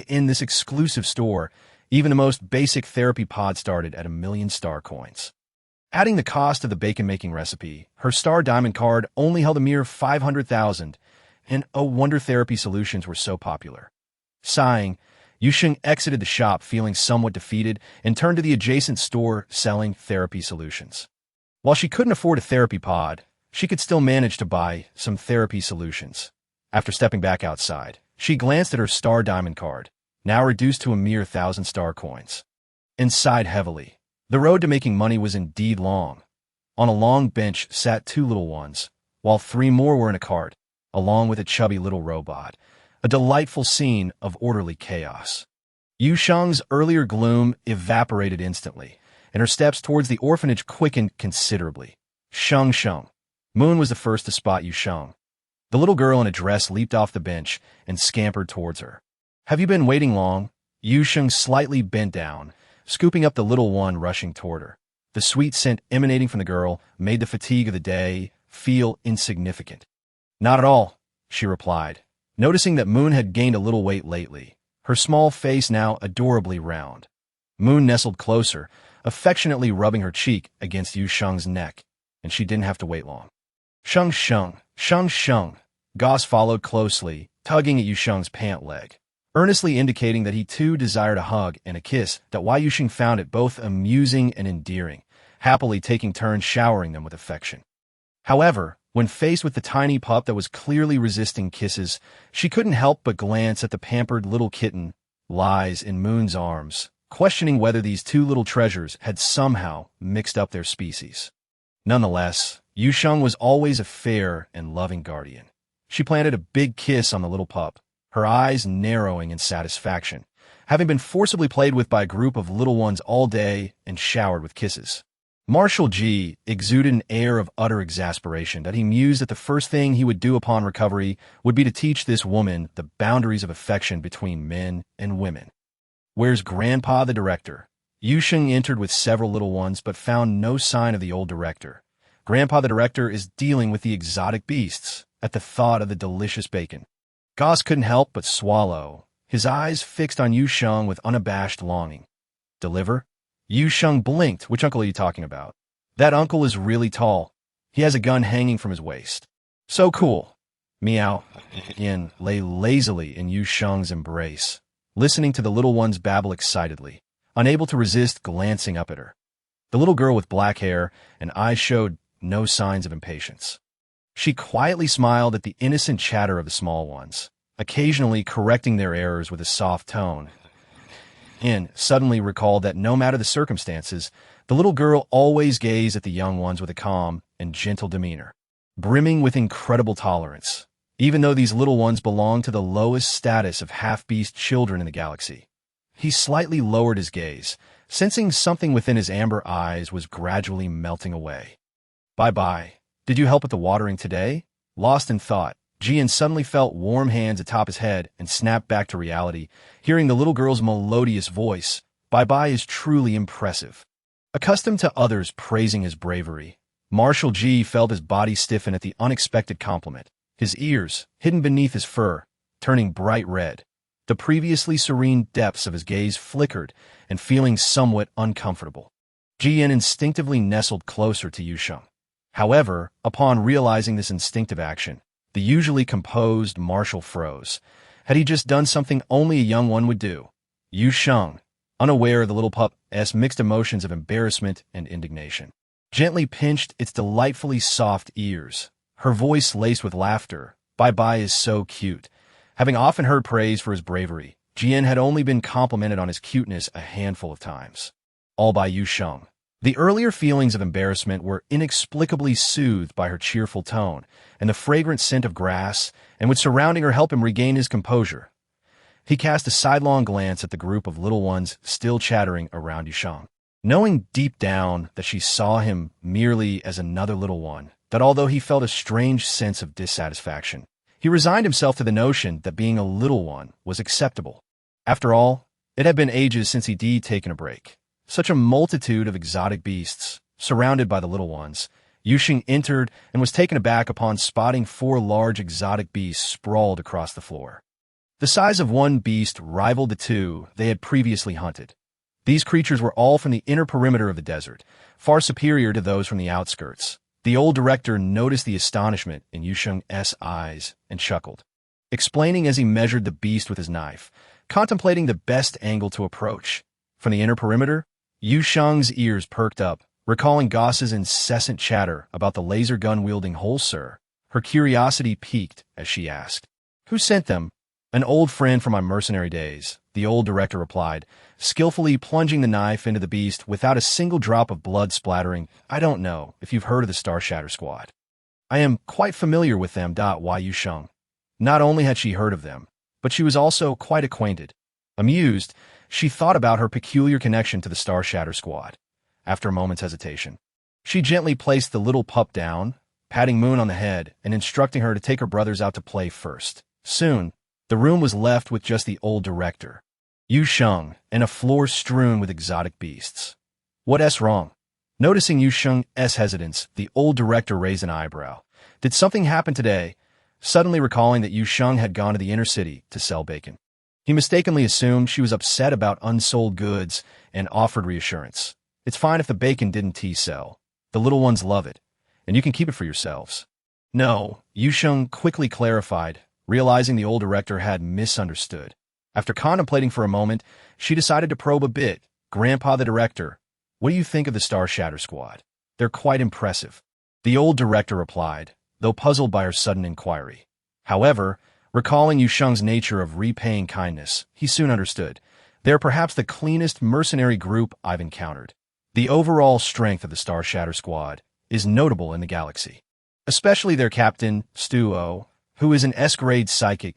in this exclusive store. Even the most basic therapy pod started at 1,000,000 star coins. Adding the cost of the bacon-making recipe, her star diamond card only held a mere 500,000, and oh wonder therapy solutions were so popular. Sighing, Yu Sheng exited the shop feeling somewhat defeated and turned to the adjacent store selling therapy solutions. While she couldn't afford a therapy pod, she could still manage to buy some therapy solutions. After stepping back outside, she glanced at her star diamond card, now reduced to a mere 1,000 star coins, and sighed heavily. The road to making money was indeed long. On a long bench sat 2 little ones, while 3 more were in a cart, along with a chubby little robot. A delightful scene of orderly chaos. Yu Sheng's earlier gloom evaporated instantly, and her steps towards the orphanage quickened considerably. Sheng. Moon was the first to spot Yu Sheng. The little girl in a dress leaped off the bench and scampered towards her. Have you been waiting long? Yu Sheng slightly bent down, scooping up the little one rushing toward her. The sweet scent emanating from the girl made the fatigue of the day feel insignificant. Not at all, she replied, noticing that Moon had gained a little weight lately, her small face now adorably round. Moon nestled closer, affectionately rubbing her cheek against Yu Sheng's neck, and she didn't have to wait long. Sheng. Goss followed closely, tugging at Yu Sheng's pant leg, earnestly indicating that he too desired a hug and a kiss. Yu Sheng found it both amusing and endearing, happily taking turns showering them with affection. However, when faced with the tiny pup that was clearly resisting kisses, she couldn't help but glance at the pampered little kitten lies in Moon's arms, questioning whether these 2 little treasures had somehow mixed up their species. Nonetheless, Yu Sheng was always a fair and loving guardian. She planted a big kiss on the little pup, her eyes narrowing in satisfaction, having been forcibly played with by a group of little ones all day and showered with kisses. Marshal G exuded an air of utter exasperation that he mused that the first thing he would do upon recovery would be to teach this woman the boundaries of affection between men and women. Where's Grandpa the director? Yu Sheng entered with several little ones but found no sign of the old director. Grandpa the director is dealing with the exotic beasts at the thought of the delicious bacon. Goss couldn't help but swallow, his eyes fixed on Yu Sheng with unabashed longing. Deliver? Yu Sheng blinked. Which uncle are you talking about? That uncle is really tall. He has a gun hanging from his waist. So cool. Meow. Yin lay lazily in Yu Sheng's embrace, listening to the little ones babble excitedly, unable to resist glancing up at her. The little girl with black hair and eyes showed no signs of impatience. She quietly smiled at the innocent chatter of the small ones, occasionally correcting their errors with a soft tone. In suddenly recalled that no matter the circumstances, the little girl always gazed at the young ones with a calm and gentle demeanor, brimming with incredible tolerance, even though these little ones belonged to the lowest status of half-beast children in the galaxy. He slightly lowered his gaze, sensing something within his amber eyes was gradually melting away. Bye-bye. Did you help with the watering today? Lost in thought, Jian suddenly felt warm hands atop his head and snapped back to reality, hearing the little girl's melodious voice. Bye-bye is truly impressive. Accustomed to others praising his bravery, Marshal Ji felt his body stiffen at the unexpected compliment, his ears, hidden beneath his fur, turning bright red. The previously serene depths of his gaze flickered and feeling somewhat uncomfortable. Jian instinctively nestled closer to Yu Sheng. However, upon realizing this instinctive action, the usually composed Marshal froze. Had he just done something only a young one would do? Yu Sheng, unaware of the little pup's mixed emotions of embarrassment and indignation, gently pinched its delightfully soft ears, her voice laced with laughter. Bye-bye is so cute. Having often heard praise for his bravery, Jian had only been complimented on his cuteness a handful of times. All by Yu Sheng. The earlier feelings of embarrassment were inexplicably soothed by her cheerful tone and the fragrant scent of grass, and would surrounding her help him regain his composure. He cast a sidelong glance at the group of little ones still chattering around Yu Sheng, knowing deep down that she saw him merely as another little one, that although he felt a strange sense of dissatisfaction, he resigned himself to the notion that being a little one was acceptable. After all, it had been ages since he'd taken a break. Such a multitude of exotic beasts, surrounded by the little ones. Yu Sheng entered and was taken aback upon spotting 4 large exotic beasts sprawled across the floor. The size of one beast rivaled the 2 they had previously hunted. These creatures were all from the inner perimeter of the desert, far superior to those from the outskirts. The old director noticed the astonishment in Yu Sheng's eyes and chuckled, explaining as he measured the beast with his knife, contemplating the best angle to approach. From the inner perimeter, Yu Sheng's ears perked up, recalling Goss's incessant chatter about the laser gun-wielding Hallsian. Her curiosity piqued as she asked, "Who sent them?" "An old friend from my mercenary days," the old director replied, skillfully plunging the knife into the beast without a single drop of blood splattering. "I don't know if you've heard of the Star Shatter Squad." "I am quite familiar with them." Yu Sheng. Not only had she heard of them, but she was also quite acquainted. Amused, she thought about her peculiar connection to the Star Shatter Squad. After a moment's hesitation, she gently placed the little pup down, patting Moon on the head and instructing her to take her brothers out to play first. Soon, the room was left with just the old director, Yu Sheng, and a floor strewn with exotic beasts. "What's wrong?" Noticing Yu Sheng's hesitance, the old director raised an eyebrow. "Did something happen today?" Suddenly recalling that Yu Sheng had gone to the inner city to sell bacon, he mistakenly assumed she was upset about unsold goods and offered reassurance. "It's fine if the bacon didn't sell. The little ones love it, and you can keep it for yourselves." "No," Yu Sheng quickly clarified, realizing the old director had misunderstood. After contemplating for a moment, she decided to probe a bit. "Grandpa the director, what do you think of the Star Shatter Squad? They're quite impressive." The old director replied, though puzzled by her sudden inquiry. However, recalling Yu Sheng's nature of repaying kindness, he soon understood. "They're perhaps the cleanest mercenary group I've encountered. The overall strength of the Star Shatter Squad is notable in the galaxy, especially their captain, Stuo, who is an S-grade psychic.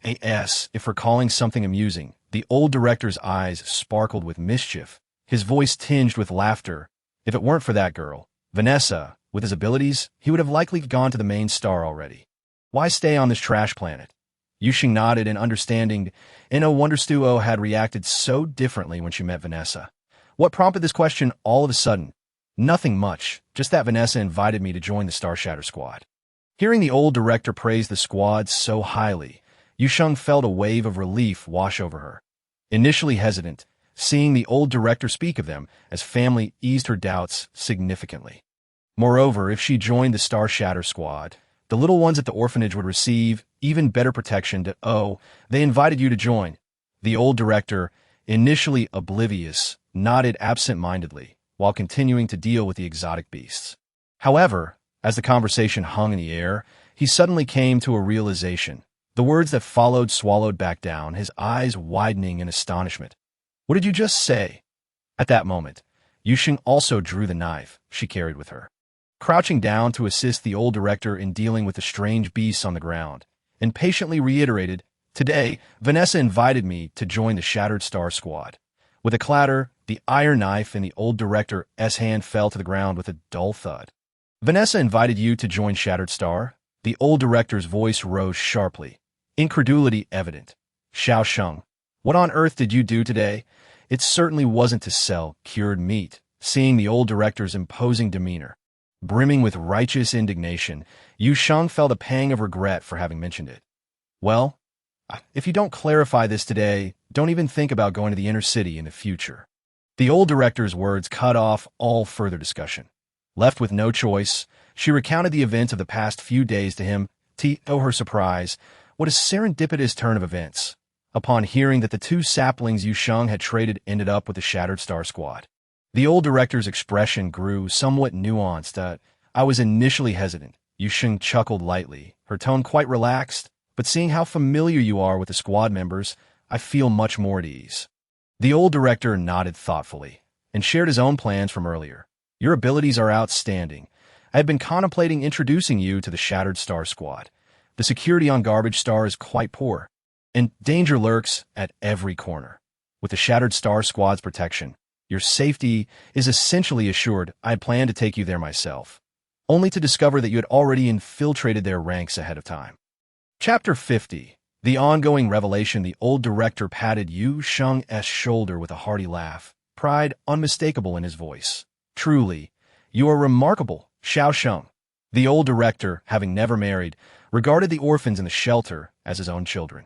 If recalling something amusing, the old director's eyes sparkled with mischief, his voice tinged with laughter. "If it weren't for that girl, Vanessa, with his abilities, he would have likely gone to the main star already. Why stay on this trash planet?" Yu Sheng nodded in understanding, and no wonder Stuo had reacted so differently when she met Vanessa. What prompted this question all of a sudden? Nothing much, just that Vanessa invited me to join the Star Shatter Squad. Hearing the old director praise the squad so highly, Yu Sheng felt a wave of relief wash over her. Initially hesitant, seeing the old director speak of them as family eased her doubts significantly. Moreover, if she joined the Star Shatter Squad, the little ones at the orphanage would receive even better protection. They invited you to join. The old director, initially oblivious, nodded absent-mindedly, while continuing to deal with the exotic beasts. However, as the conversation hung in the air, he suddenly came to a realization. The words that followed swallowed back down, his eyes widening in astonishment. "What did you just say?" At that moment, Yu Sheng also drew the knife she carried with her. Crouching down to assist the old director in dealing with the strange beasts on the ground, and patiently reiterated, "Today, Vanessa invited me to join the Shattered Star Squad." With a clatter, the iron knife in the old director's hand fell to the ground with a dull thud. "Vanessa invited you to join Shattered Star?" The old director's voice rose sharply, incredulity evident. "Xiao Sheng, what on earth did you do today?" It certainly wasn't to sell cured meat. Seeing the old director's imposing demeanor, brimming with righteous indignation, Yu Sheng felt a pang of regret for having mentioned it. "Well, if you don't clarify this today, don't even think about going to the inner city in the future." The old director's words cut off all further discussion. Left with no choice, she recounted the events of the past few days to him. To her surprise, what a serendipitous turn of events. Upon hearing that the two saplings Yu Sheng had traded ended up with the Shattered Star Squad, the old director's expression grew somewhat nuanced. "I was initially hesitant." Yu Sheng chuckled lightly, her tone quite relaxed, "but seeing how familiar you are with the squad members, I feel much more at ease." The old director nodded thoughtfully and shared his own plans from earlier. "Your abilities are outstanding. I had been contemplating introducing you to the Shattered Star Squad. The security on Garbage Star is quite poor, and danger lurks at every corner. With the Shattered Star Squad's protection, your safety is essentially assured. I had planned to take you there myself, only to discover that you had already infiltrated their ranks ahead of time." Chapter 50. The ongoing revelation. The old director patted Yu Sheng's shoulder with a hearty laugh, pride unmistakable in his voice. "Truly, you are remarkable, Xiao Sheng." The old director, having never married, regarded the orphans in the shelter as his own children.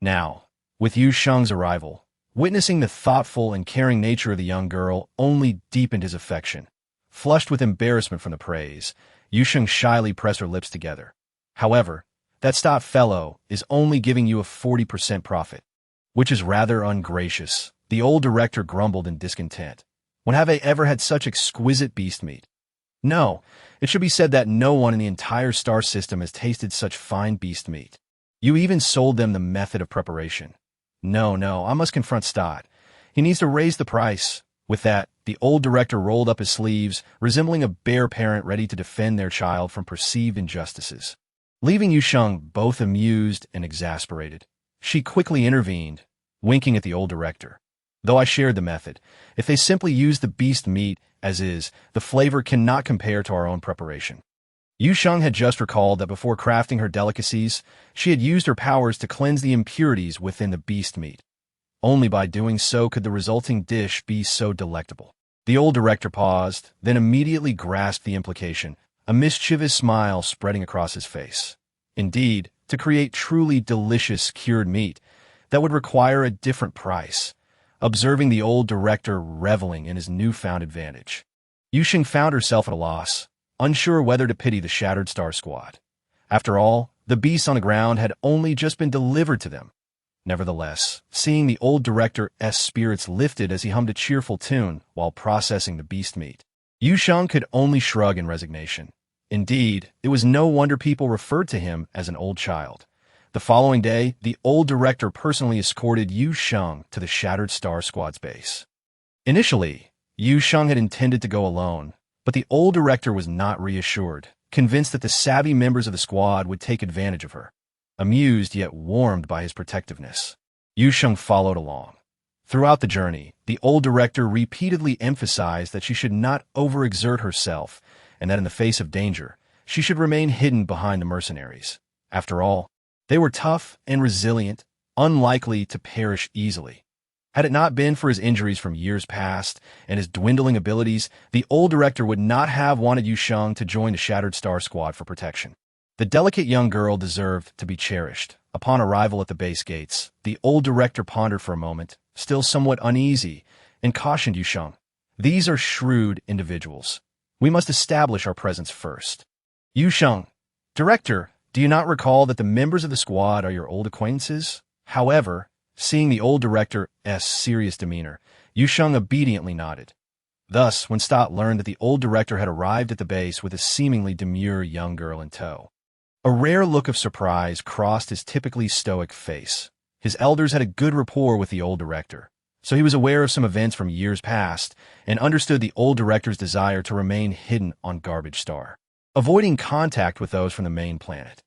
Now, with Yu Sheng's arrival, witnessing the thoughtful and caring nature of the young girl only deepened his affection. Flushed with embarrassment from the praise, Yu Sheng shyly pressed her lips together. "However, that stout fellow is only giving you a 40% profit, which is rather ungracious." The old director grumbled in discontent. "When have I ever had such exquisite beast meat? No, it should be said that no one in the entire star system has tasted such fine beast meat. You even sold them the method of preparation." No, I must confront Stott. He needs to raise the price." With that, the old director rolled up his sleeves, resembling a bear parent ready to defend their child from perceived injustices. Leaving Yu Sheng both amused and exasperated, she quickly intervened, winking at the old director. "Though I shared the method, if they simply use the beast meat as is, the flavor cannot compare to our own preparation." Yu Sheng had just recalled that before crafting her delicacies, she had used her powers to cleanse the impurities within the beast meat. Only by doing so could the resulting dish be so delectable. The old director paused, then immediately grasped the implication, a mischievous smile spreading across his face. Indeed, to create truly delicious cured meat, that would require a different price. Observing the old director reveling in his newfound advantage, Yu Sheng found herself at a loss, unsure whether to pity the Shattered Star Squad. After all, the beasts on the ground had only just been delivered to them. Nevertheless, seeing the old director's spirits lifted as he hummed a cheerful tune while processing the beast meat, Yu Sheng could only shrug in resignation. Indeed, it was no wonder people referred to him as an old child. The following day, the old director personally escorted Yu Sheng to the Shattered Star Squad's base. Initially, Yu Sheng had intended to go alone, but the old director was not reassured, convinced that the savvy members of the squad would take advantage of her. Amused yet warmed by his protectiveness, Yu Sheng followed along. Throughout the journey, the old director repeatedly emphasized that she should not overexert herself and that in the face of danger, she should remain hidden behind the mercenaries. After all, they were tough and resilient, unlikely to perish easily. Had it not been for his injuries from years past and his dwindling abilities, the old director would not have wanted Yu Sheng to join the Shattered Star Squad for protection. The delicate young girl deserved to be cherished. Upon arrival at the base gates, the old director pondered for a moment, still somewhat uneasy, and cautioned Yu Sheng. "These are shrewd individuals. We must establish our presence first." "Yu Sheng, director, do you not recall that the members of the squad are your old acquaintances?" However, seeing the old director's serious demeanor, Yu Sheng obediently nodded. Thus, when Stott learned that the old director had arrived at the base with a seemingly demure young girl in tow, a rare look of surprise crossed his typically stoic face. His elders had a good rapport with the old director, so he was aware of some events from years past and understood the old director's desire to remain hidden on Garbage Star, avoiding contact with those from the main planet.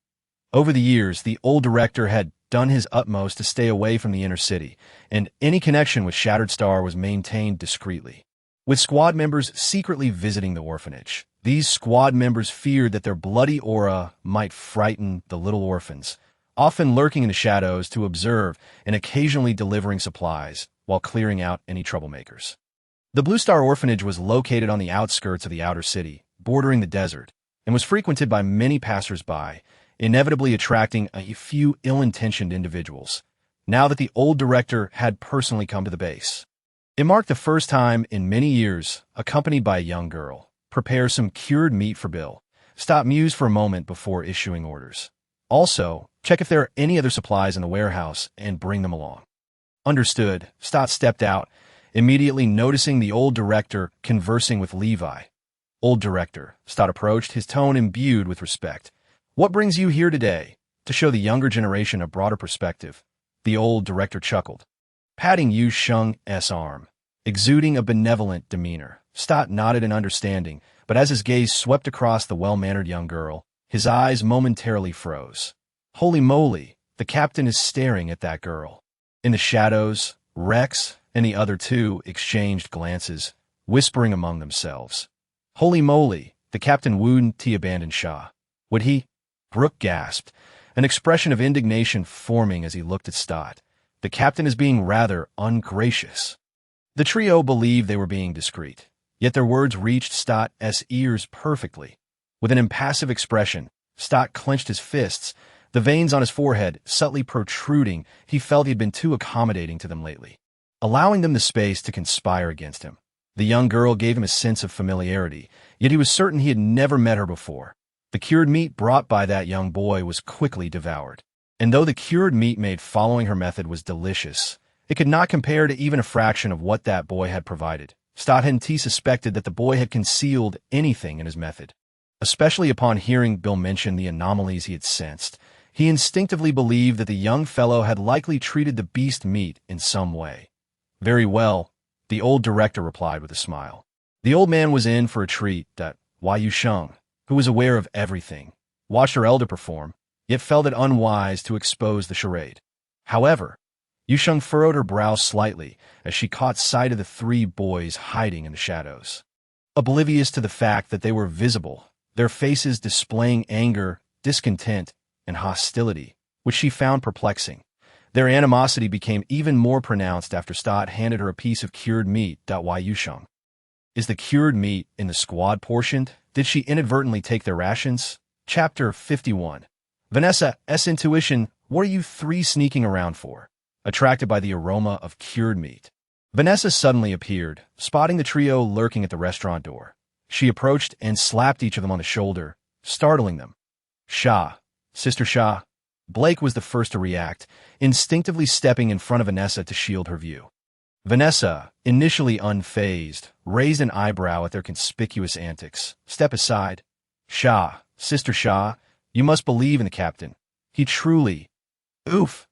Over the years, the old director had done his utmost to stay away from the inner city, and any connection with Shattered Star was maintained discreetly. With squad members secretly visiting the orphanage, these squad members feared that their bloody aura might frighten the little orphans, often lurking in the shadows to observe and occasionally delivering supplies while clearing out any troublemakers. The Blue Star Orphanage was located on the outskirts of the outer city, bordering the desert, and was frequented by many passers-by, inevitably attracting a few ill-intentioned individuals, now that the old director had personally come to the base. It marked the first time in many years, accompanied by a young girl, prepare some cured meat for Bill. Stott mused for a moment before issuing orders. Also, check if there are any other supplies in the warehouse and bring them along. Understood. Stott stepped out, immediately noticing the old director conversing with Levi. Old director, Stott approached, his tone imbued with respect. What brings you here today? To show the younger generation a broader perspective. The old director chuckled, patting Yu Sheng's arm, exuding a benevolent demeanor. Stott nodded in understanding, but as his gaze swept across the well-mannered young girl, his eyes momentarily froze. Holy moly, the captain is staring at that girl. In the shadows, Rex and the other two exchanged glances, whispering among themselves. Holy moly, the captain wouldn't abandon Shah. Would he? Brooke gasped, an expression of indignation forming as he looked at Stott. The captain is being rather ungracious. The trio believed they were being discreet, yet their words reached Stott's ears perfectly. With an impassive expression, Stott clenched his fists, the veins on his forehead subtly protruding. He felt he had been too accommodating to them lately, allowing them the space to conspire against him. The young girl gave him a sense of familiarity, yet he was certain he had never met her before. The cured meat brought by that young boy was quickly devoured, and though the cured meat made following her method was delicious, it could not compare to even a fraction of what that boy had provided. Stott hadn't suspected that the boy had concealed anything in his method. Especially upon hearing Bill mention the anomalies he had sensed, he instinctively believed that the young fellow had likely treated the beast meat in some way. Very well, the old director replied with a smile. The old man was in for a treat that Yu Sheng, who was aware of everything, watched her elder perform, yet felt it unwise to expose the charade. However, Yu Sheng furrowed her brow slightly as she caught sight of the three boys hiding in the shadows. Oblivious to the fact that they were visible, their faces displaying anger, discontent, and hostility, which she found perplexing. Their animosity became even more pronounced after Stott handed her a piece of cured meat. Yu Sheng. Is the cured meat in the squad portioned? Did she inadvertently take their rations? Chapter 51. Vanessa's intuition, what are you three sneaking around for? Attracted by the aroma of cured meat, Vanessa suddenly appeared, spotting the trio lurking at the restaurant door. She approached and slapped each of them on the shoulder, startling them. Shah, Sister Shah. Blake was the first to react, instinctively stepping in front of Vanessa to shield her view. Vanessa, initially unfazed, raised an eyebrow at their conspicuous antics. Step aside. Shah, Sister Shah, you must believe in the captain. He truly... Oof!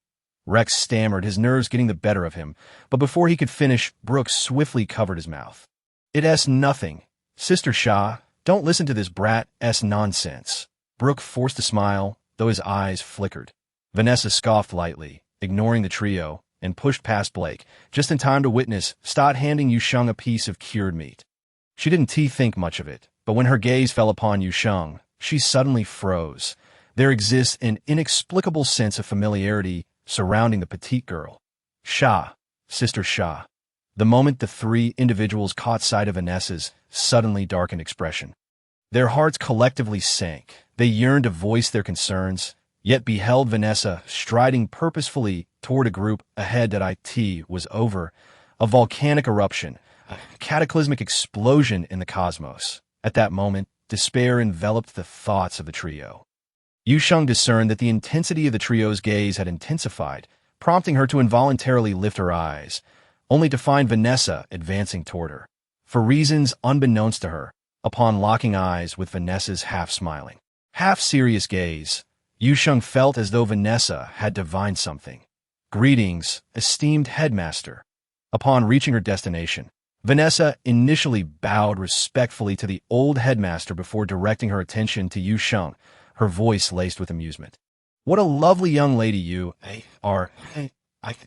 Rex stammered, his nerves getting the better of him, but before he could finish, Brooke swiftly covered his mouth. It's nothing. Sister Shah, don't listen to this brat's nonsense. Brooke forced a smile, though his eyes flickered. Vanessa scoffed lightly, ignoring the trio, and pushed past Blake, just in time to witness Stott handing Yu Sheng a piece of cured meat. She didn't think much of it, but when her gaze fell upon Yu Sheng, she suddenly froze. There exists an inexplicable sense of familiarity surrounding the petite girl. Shah, Sister Shah. The moment the three individuals caught sight of Vanessa's suddenly darkened expression, their hearts collectively sank. They yearned to voice their concerns, yet beheld Vanessa striding purposefully toward a group ahead that was over. A volcanic eruption, a cataclysmic explosion in the cosmos. At that moment, despair enveloped the thoughts of the trio. Yu Sheng discerned that the intensity of the trio's gaze had intensified, prompting her to involuntarily lift her eyes, only to find Vanessa advancing toward her. for reasons unbeknownst to her, upon locking eyes with Vanessa's half-smiling, half-serious gaze, Yu Sheng felt as though Vanessa had divined something. "Greetings, esteemed headmaster." Upon reaching her destination, Vanessa initially bowed respectfully to the old headmaster before directing her attention to Yu Sheng, her voice laced with amusement. "What a lovely young lady you are."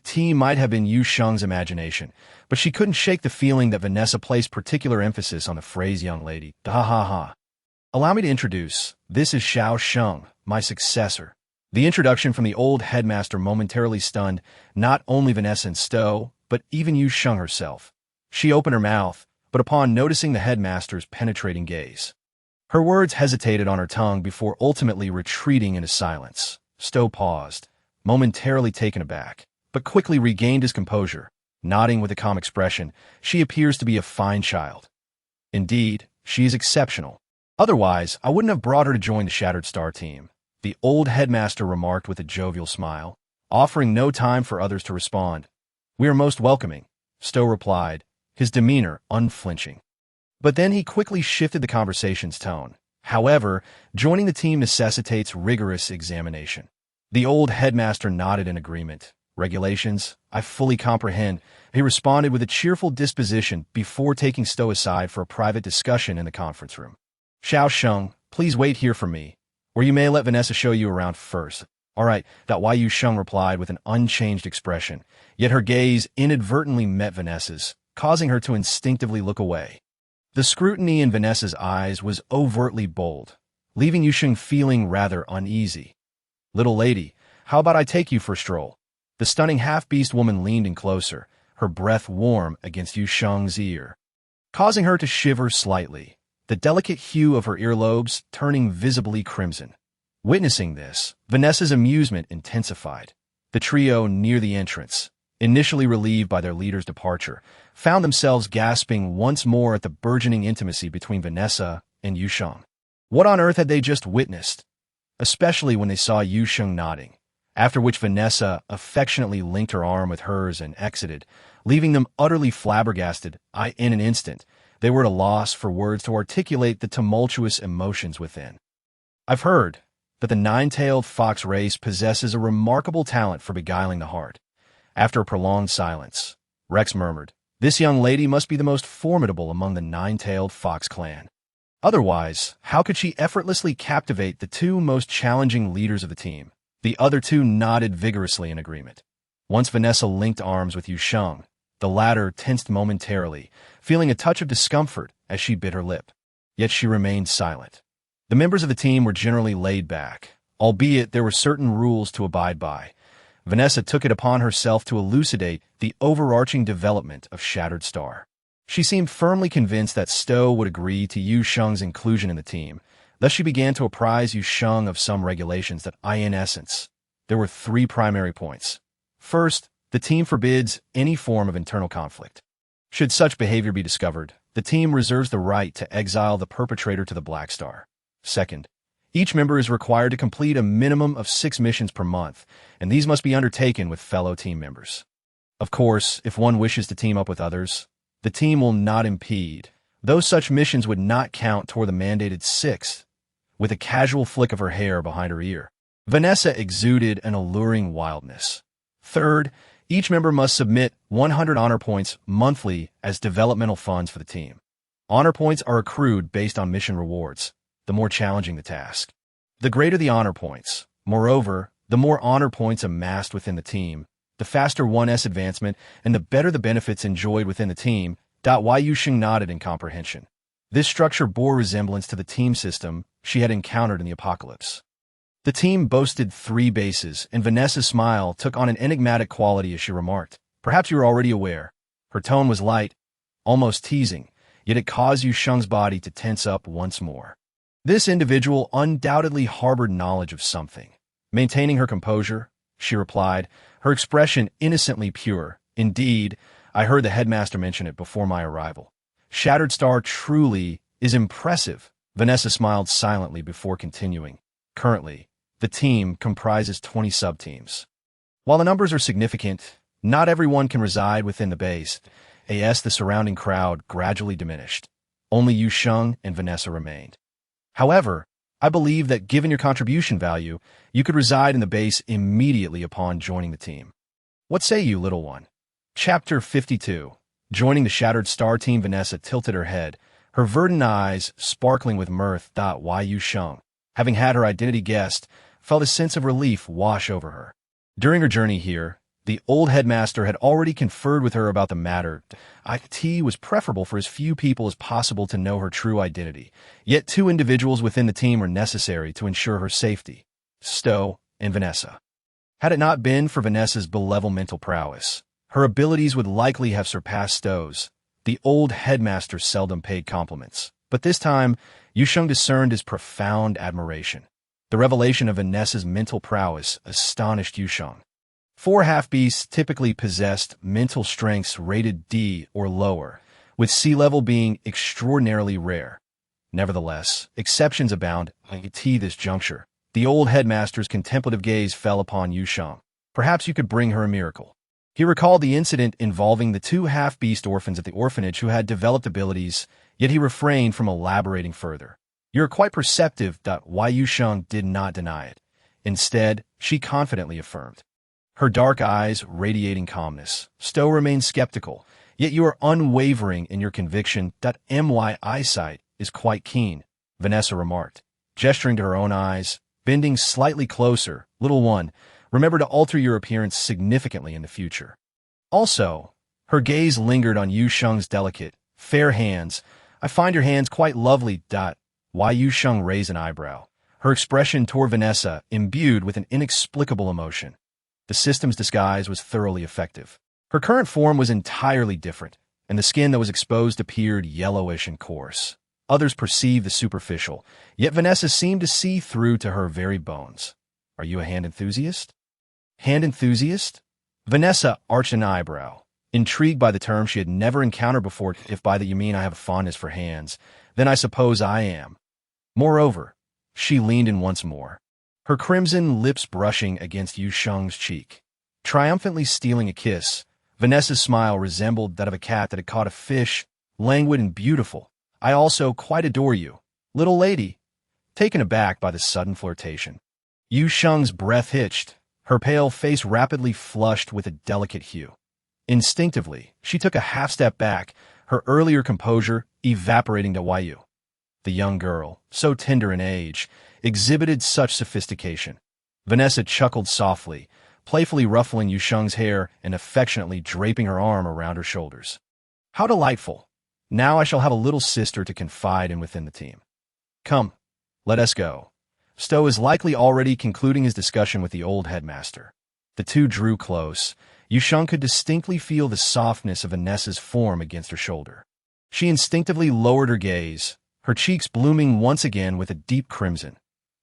T might have been Yu Sheng's imagination, but she couldn't shake the feeling that Vanessa placed particular emphasis on the phrase young lady. Ha ha ha. "Allow me to introduce. This is Xiao Sheng, my successor." The introduction from the old headmaster momentarily stunned not only Vanessa and Stowe, but even Yu Sheng herself. She opened her mouth, but upon noticing the headmaster's penetrating gaze, her words hesitated on her tongue before ultimately retreating into silence. Stowe paused, momentarily taken aback, but quickly regained his composure, nodding with a calm expression. "She appears to be a fine child. Indeed, she is exceptional. Otherwise, I wouldn't have brought her to join the Shattered Star team," the old headmaster remarked with a jovial smile, offering no time for others to respond. "We are most welcoming," Stowe replied, his demeanor unflinching. But then he quickly shifted the conversation's tone. "However, joining the team necessitates rigorous examination." The old headmaster nodded in agreement. "Regulations, I fully comprehend," he responded with a cheerful disposition before taking Stowe aside for a private discussion in the conference room. "Xiao Sheng, please wait here for me, or you may let Vanessa show you around first." "All right," Yu Sheng replied with an unchanged expression, yet her gaze inadvertently met Vanessa's, causing her to instinctively look away. The scrutiny in Vanessa's eyes was overtly bold, leaving Yu Sheng feeling rather uneasy. "Little lady, how about I take you for a stroll?" The stunning half-beast woman leaned in closer, her breath warm against Yu Sheng's ear, causing her to shiver slightly, the delicate hue of her earlobes turning visibly crimson. Witnessing this, Vanessa's amusement intensified. The trio near the entrance, initially relieved by their leader's departure, found themselves gasping once more at the burgeoning intimacy between Vanessa and Yu Sheng. What on earth had they just witnessed? Especially when they saw Yu Sheng nodding, after which Vanessa affectionately linked her arm with hers and exited, leaving them utterly flabbergasted. In an instant, they were at a loss for words to articulate the tumultuous emotions within. "I've heard that the nine-tailed fox race possesses a remarkable talent for beguiling the heart." After a prolonged silence, Rex murmured, "This young lady must be the most formidable among the nine-tailed fox clan. Otherwise, how could she effortlessly captivate the two most challenging leaders of the team?" The other two nodded vigorously in agreement. Once Vanessa linked arms with Yu Sheng, the latter tensed momentarily, feeling a touch of discomfort as she bit her lip. Yet she remained silent. The members of the team were generally laid back, albeit there were certain rules to abide by. Vanessa took it upon herself to elucidate the overarching development of Shattered Star. She seemed firmly convinced that Stowe would agree to Yu Sheng's inclusion in the team. Thus she began to apprise Yu Sheng of some regulations that in essence, there were 3 primary points. First, the team forbids any form of internal conflict. Should such behavior be discovered, the team reserves the right to exile the perpetrator to the Black Star. Second, each member is required to complete a minimum of 6 missions per month, and these must be undertaken with fellow team members. Of course, if one wishes to team up with others, the team will not impede, though such missions would not count toward the mandated 6. With a casual flick of her hair behind her ear, Vanessa exuded an alluring wildness. Third, each member must submit 100 honor points monthly as developmental funds for the team. Honor points are accrued based on mission rewards, the more challenging the task. The greater the honor points. Moreover, the more honor points amassed within the team, the faster one's advancement and the better the benefits enjoyed within the team. Yu Sheng nodded in comprehension. This structure bore resemblance to the team system she had encountered in the apocalypse. The team boasted 3 bases, and Vanessa's smile took on an enigmatic quality as she remarked, "Perhaps you are already aware." Her tone was light, almost teasing, yet it caused Yu Sheng's body to tense up once more. This individual undoubtedly harbored knowledge of something. Maintaining her composure, she replied, her expression innocently pure. "Indeed, I heard the headmaster mention it before my arrival. Shattered Star truly is impressive." Vanessa smiled silently before continuing. "Currently, the team comprises 20 sub-teams. While the numbers are significant, not everyone can reside within the base. as the surrounding crowd gradually diminished. Only Yu Sheng and Vanessa remained. However, I believe that given your contribution value, you could reside in the base immediately upon joining the team. What say you, little one? Chapter 52. Joining the Shattered Star team, Vanessa tilted her head, her verdant eyes sparkling with mirth. Yu Sheng, having had her identity guessed, felt a sense of relief wash over her. During her journey here, the old headmaster had already conferred with her about the matter. It was preferable for as few people as possible to know her true identity, yet 2 individuals within the team were necessary to ensure her safety: Stowe and Vanessa. Had it not been for Vanessa's benevolent mental prowess, her abilities would likely have surpassed Stowe's. The old headmaster seldom paid compliments, but this time, Yu Sheng discerned his profound admiration. The revelation of Vanessa's mental prowess astonished Yu Sheng. 4 half-beasts typically possessed mental strengths rated D or lower, with sea level being extraordinarily rare. Nevertheless, exceptions abound. At this juncture, the old headmaster's contemplative gaze fell upon Yu Sheng. Perhaps you could bring her a miracle. He recalled the incident involving the 2 half-beast orphans at the orphanage who had developed abilities, yet he refrained from elaborating further. You're quite perceptive. Yu Sheng did not deny it. Instead, she confidently affirmed, her dark eyes radiating calmness. Stowe remained skeptical, yet you are unwavering in your conviction. My eyesight is quite keen, Vanessa remarked, gesturing to her own eyes, bending slightly closer. Little one, remember to alter your appearance significantly in the future. Also, her gaze lingered on Yu Sheng's delicate, fair hands. I find your hands quite lovely. Yu Sheng raised an eyebrow, her expression toward Vanessa imbued with an inexplicable emotion. The system's disguise was thoroughly effective. Her current form was entirely different, and the skin that was exposed appeared yellowish and coarse. Others perceived the superficial, yet Vanessa seemed to see through to her very bones. Are you a hand enthusiast? Hand enthusiast? Vanessa arched an eyebrow, intrigued by the term she had never encountered before. If by that you mean I have a fondness for hands, then I suppose I am. Moreover, she leaned in once more, her crimson lips brushing against Yu Sheng's cheek. Triumphantly stealing a kiss, Vanessa's smile resembled that of a cat that had caught a fish, languid and beautiful. I also quite adore you, little lady. Taken aback by the sudden flirtation, Yu Sheng's breath hitched, her pale face rapidly flushed with a delicate hue. Instinctively, she took a half-step back, her earlier composure evaporating to Yu. The young girl, so tender in age, exhibited such sophistication. Vanessa chuckled softly, playfully ruffling Yu Sheng's hair and affectionately draping her arm around her shoulders. How delightful! Now I shall have a little sister to confide in within the team. Come, let us go. Stowe is likely already concluding his discussion with the old headmaster. The 2 drew close. Yu Sheng could distinctly feel the softness of Vanessa's form against her shoulder. She instinctively lowered her gaze, her cheeks blooming once again with a deep crimson.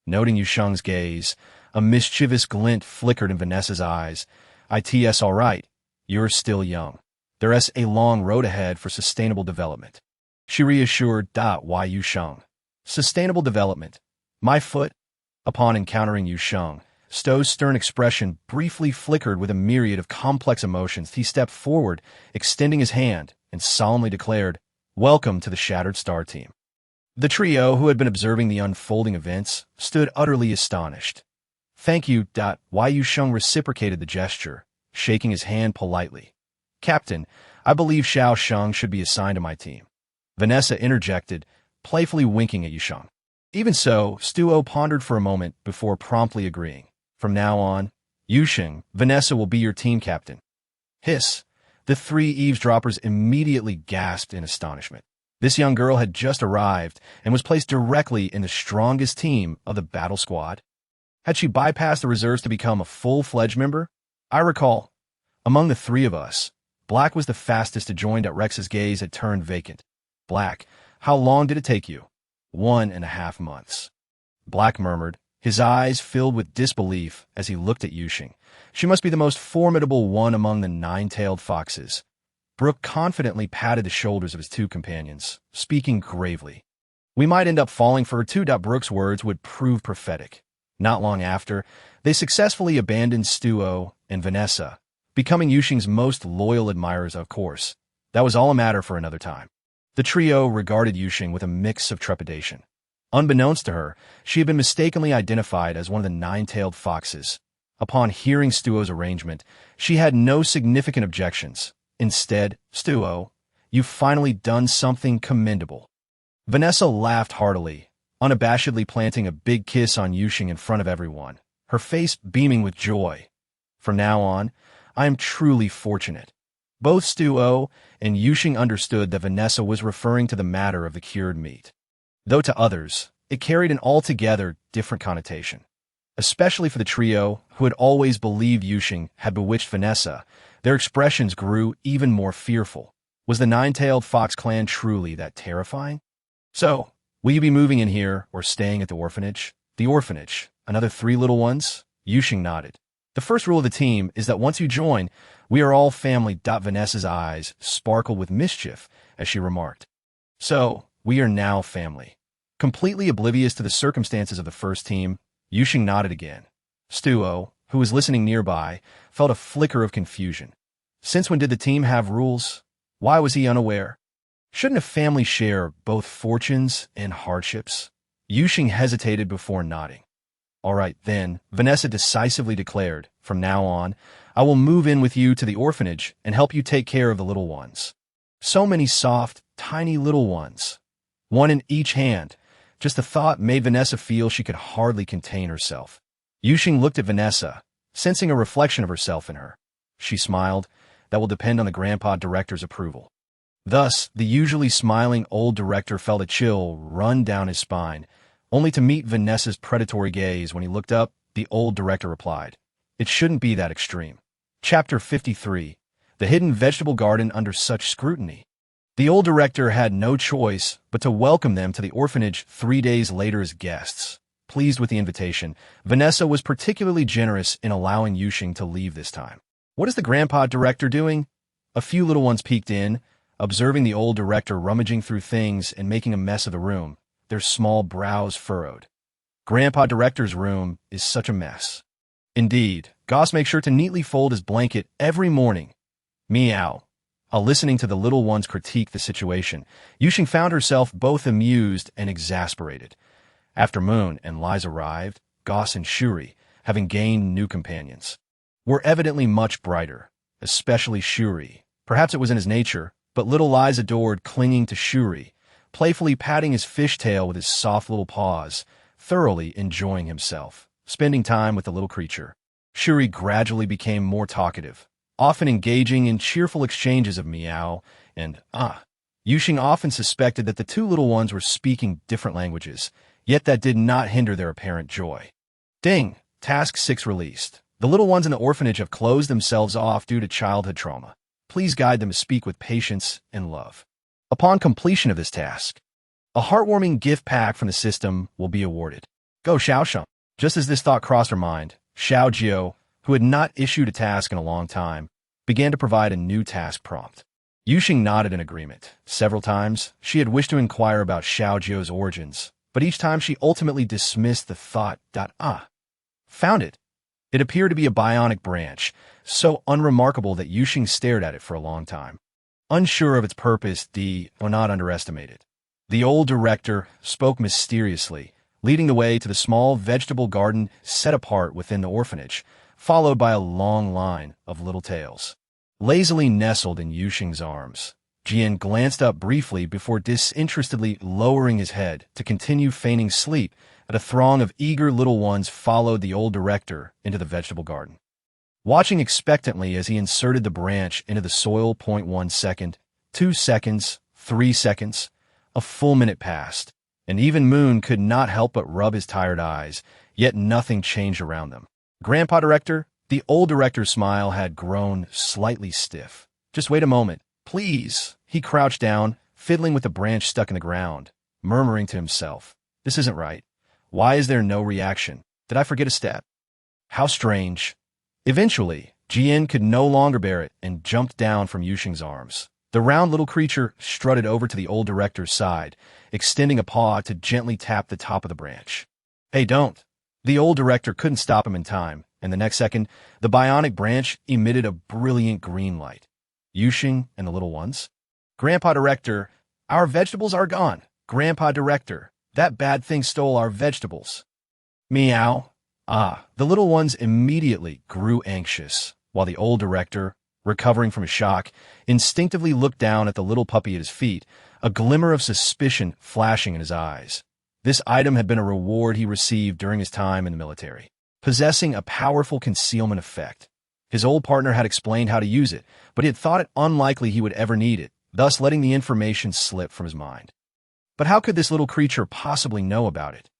Noting Yu Sheng's gaze, a mischievous glint flickered in Vanessa's eyes. It's all right. You're still young. There's a long road ahead for sustainable development. She reassured Yu Sheng. Sustainable development. My foot? Upon encountering Yu Sheng, Stowe's stern expression briefly flickered with a myriad of complex emotions. He stepped forward, extending his hand, and solemnly declared, Welcome to the Shattered Star team. The trio, who had been observing the unfolding events, stood utterly astonished. Thank you. Yu Sheng reciprocated the gesture, shaking his hand politely. Captain, I believe Xiao Sheng should be assigned to my team. Vanessa interjected, playfully winking at Yu Sheng. Even so, Stowe pondered for a moment before promptly agreeing. From now on, Yu Sheng, Vanessa will be your team captain. Hiss. The 3 eavesdroppers immediately gasped in astonishment. This young girl had just arrived and was placed directly in the strongest team of the battle squad. Had she bypassed the reserves to become a full-fledged member? I recall, among the 3 of us, Black was the fastest to join. Rex's gaze had turned vacant. Black, how long did it take you? 1.5 months. Black murmured, his eyes filled with disbelief as he looked at Yu Sheng. She must be the most formidable one among the 9-tailed foxes. Brooke confidently patted the shoulders of his 2 companions, speaking gravely. We might end up falling for her too. Brooke's words would prove prophetic. Not long after, they successfully abandoned Stowe and Vanessa, becoming Yu Sheng's most loyal admirers, of course. That was all a matter for another time. The trio regarded Yu Sheng with a mix of trepidation. Unbeknownst to her, she had been mistakenly identified as one of the nine-tailed foxes. Upon hearing Stuo's arrangement, she had no significant objections. Instead, Stuo, you've finally done something commendable. Vanessa laughed heartily, unabashedly planting a big kiss on Yu Sheng in front of everyone, her face beaming with joy. From now on, I am truly fortunate. Both Stuo and Yu Sheng understood that Vanessa was referring to the matter of the cured meat, though to others, it carried an altogether different connotation. Especially for the trio, who had always believed Yu Sheng had bewitched Vanessa, their expressions grew even more fearful. Was the nine-tailed fox clan truly that terrifying? So, will you be moving in here or staying at the orphanage? The orphanage. Another 3 little ones? Yu Sheng nodded. The first rule of the team is that once you join, we are all family. Vanessa's eyes sparkled with mischief as she remarked. So, we are now family. Completely oblivious to the circumstances of the first team, Yu Sheng nodded again. Stuo, who was listening nearby, felt a flicker of confusion. Since when did the team have rules? Why was he unaware? Shouldn't a family share both fortunes and hardships? Yu Sheng hesitated before nodding. All right, then, Vanessa decisively declared, from now on, I will move in with you to the orphanage and help you take care of the little ones. So many soft, tiny little ones. One in each hand. Just the thought made Vanessa feel she could hardly contain herself. Yu Sheng looked at Vanessa, sensing a reflection of herself in her. She smiled. That will depend on the grandpa director's approval. Thus, the usually smiling old director felt a chill run down his spine, only to meet Vanessa's predatory gaze. When he looked up, the old director replied, It shouldn't be that extreme. Chapter 53. The Hidden Vegetable Garden Under Such Scrutiny. The old director had no choice but to welcome them to the orphanage 3 days later as guests. Pleased with the invitation, Vanessa was particularly generous in allowing Yu Sheng to leave this time. What is the grandpa director doing? A few little ones peeked in, observing the old director rummaging through things and making a mess of the room, their small brows furrowed. Grandpa director's room is such a mess. Indeed, Goss makes sure to neatly fold his blanket every morning. Meow. Listening to the little ones critique the situation, Yu Sheng found herself both amused and exasperated. After Moon and Liza arrived, Goss and Shuri, having gained new companions, were evidently much brighter, especially Shuri. Perhaps it was in his nature, but little Liza adored clinging to Shuri, playfully patting his fishtail with his soft little paws, thoroughly enjoying himself, spending time with the little creature. Shuri gradually became more talkative, often engaging in cheerful exchanges of meow and ah. Yu Sheng often suspected that the 2 little ones were speaking different languages, yet that did not hinder their apparent joy. Ding! Task 6 released. The little ones in the orphanage have closed themselves off due to childhood trauma. Please guide them to speak with patience and love. Upon completion of this task, a heartwarming gift pack from the system will be awarded. Go Xiaosheng. Just as this thought crossed her mind, Xiao Jiu, who had not issued a task in a long time, began to provide a new task prompt. Yu Sheng nodded in agreement. Several times, she had wished to inquire about Xiao Jiu's origins, but each time she ultimately dismissed the thought. Found it. It appeared to be a bionic branch, so unremarkable that Yu Sheng stared at it for a long time. Unsure of its purpose, not underestimated. The old director spoke mysteriously, leading the way to the small vegetable garden set apart within the orphanage, followed by a long line of little tails. Lazily nestled in Yu Sheng's arms, Jian glanced up briefly before disinterestedly lowering his head to continue feigning sleep as a throng of eager little ones followed the old director into the vegetable garden. Watching expectantly as he inserted the branch into the soil. 1 second, 2 seconds, 3 seconds, a full minute passed, and even Moon could not help but rub his tired eyes, yet nothing changed around them. Grandpa director, the old director's smile had grown slightly stiff. Just wait a moment, please. He crouched down, fiddling with the branch stuck in the ground, murmuring to himself, This isn't right. Why is there no reaction? Did I forget a step? How strange. Eventually, Jian could no longer bear it and jumped down from Yu Sheng's arms. The round little creature strutted over to the old director's side, extending a paw to gently tap the top of the branch. Hey, don't. The old director couldn't stop him in time, and the next second, the bionic branch emitted a brilliant green light. Yu Sheng and the little ones, Grandpa Director, our vegetables are gone. Grandpa Director, that bad thing stole our vegetables. Meow. The little ones immediately grew anxious, while the old director, recovering from a shock, instinctively looked down at the little puppy at his feet, a glimmer of suspicion flashing in his eyes. This item had been a reward he received during his time in the military, possessing a powerful concealment effect. His old partner had explained how to use it, but he had thought it unlikely he would ever need it, thus letting the information slip from his mind. But how could this little creature possibly know about it?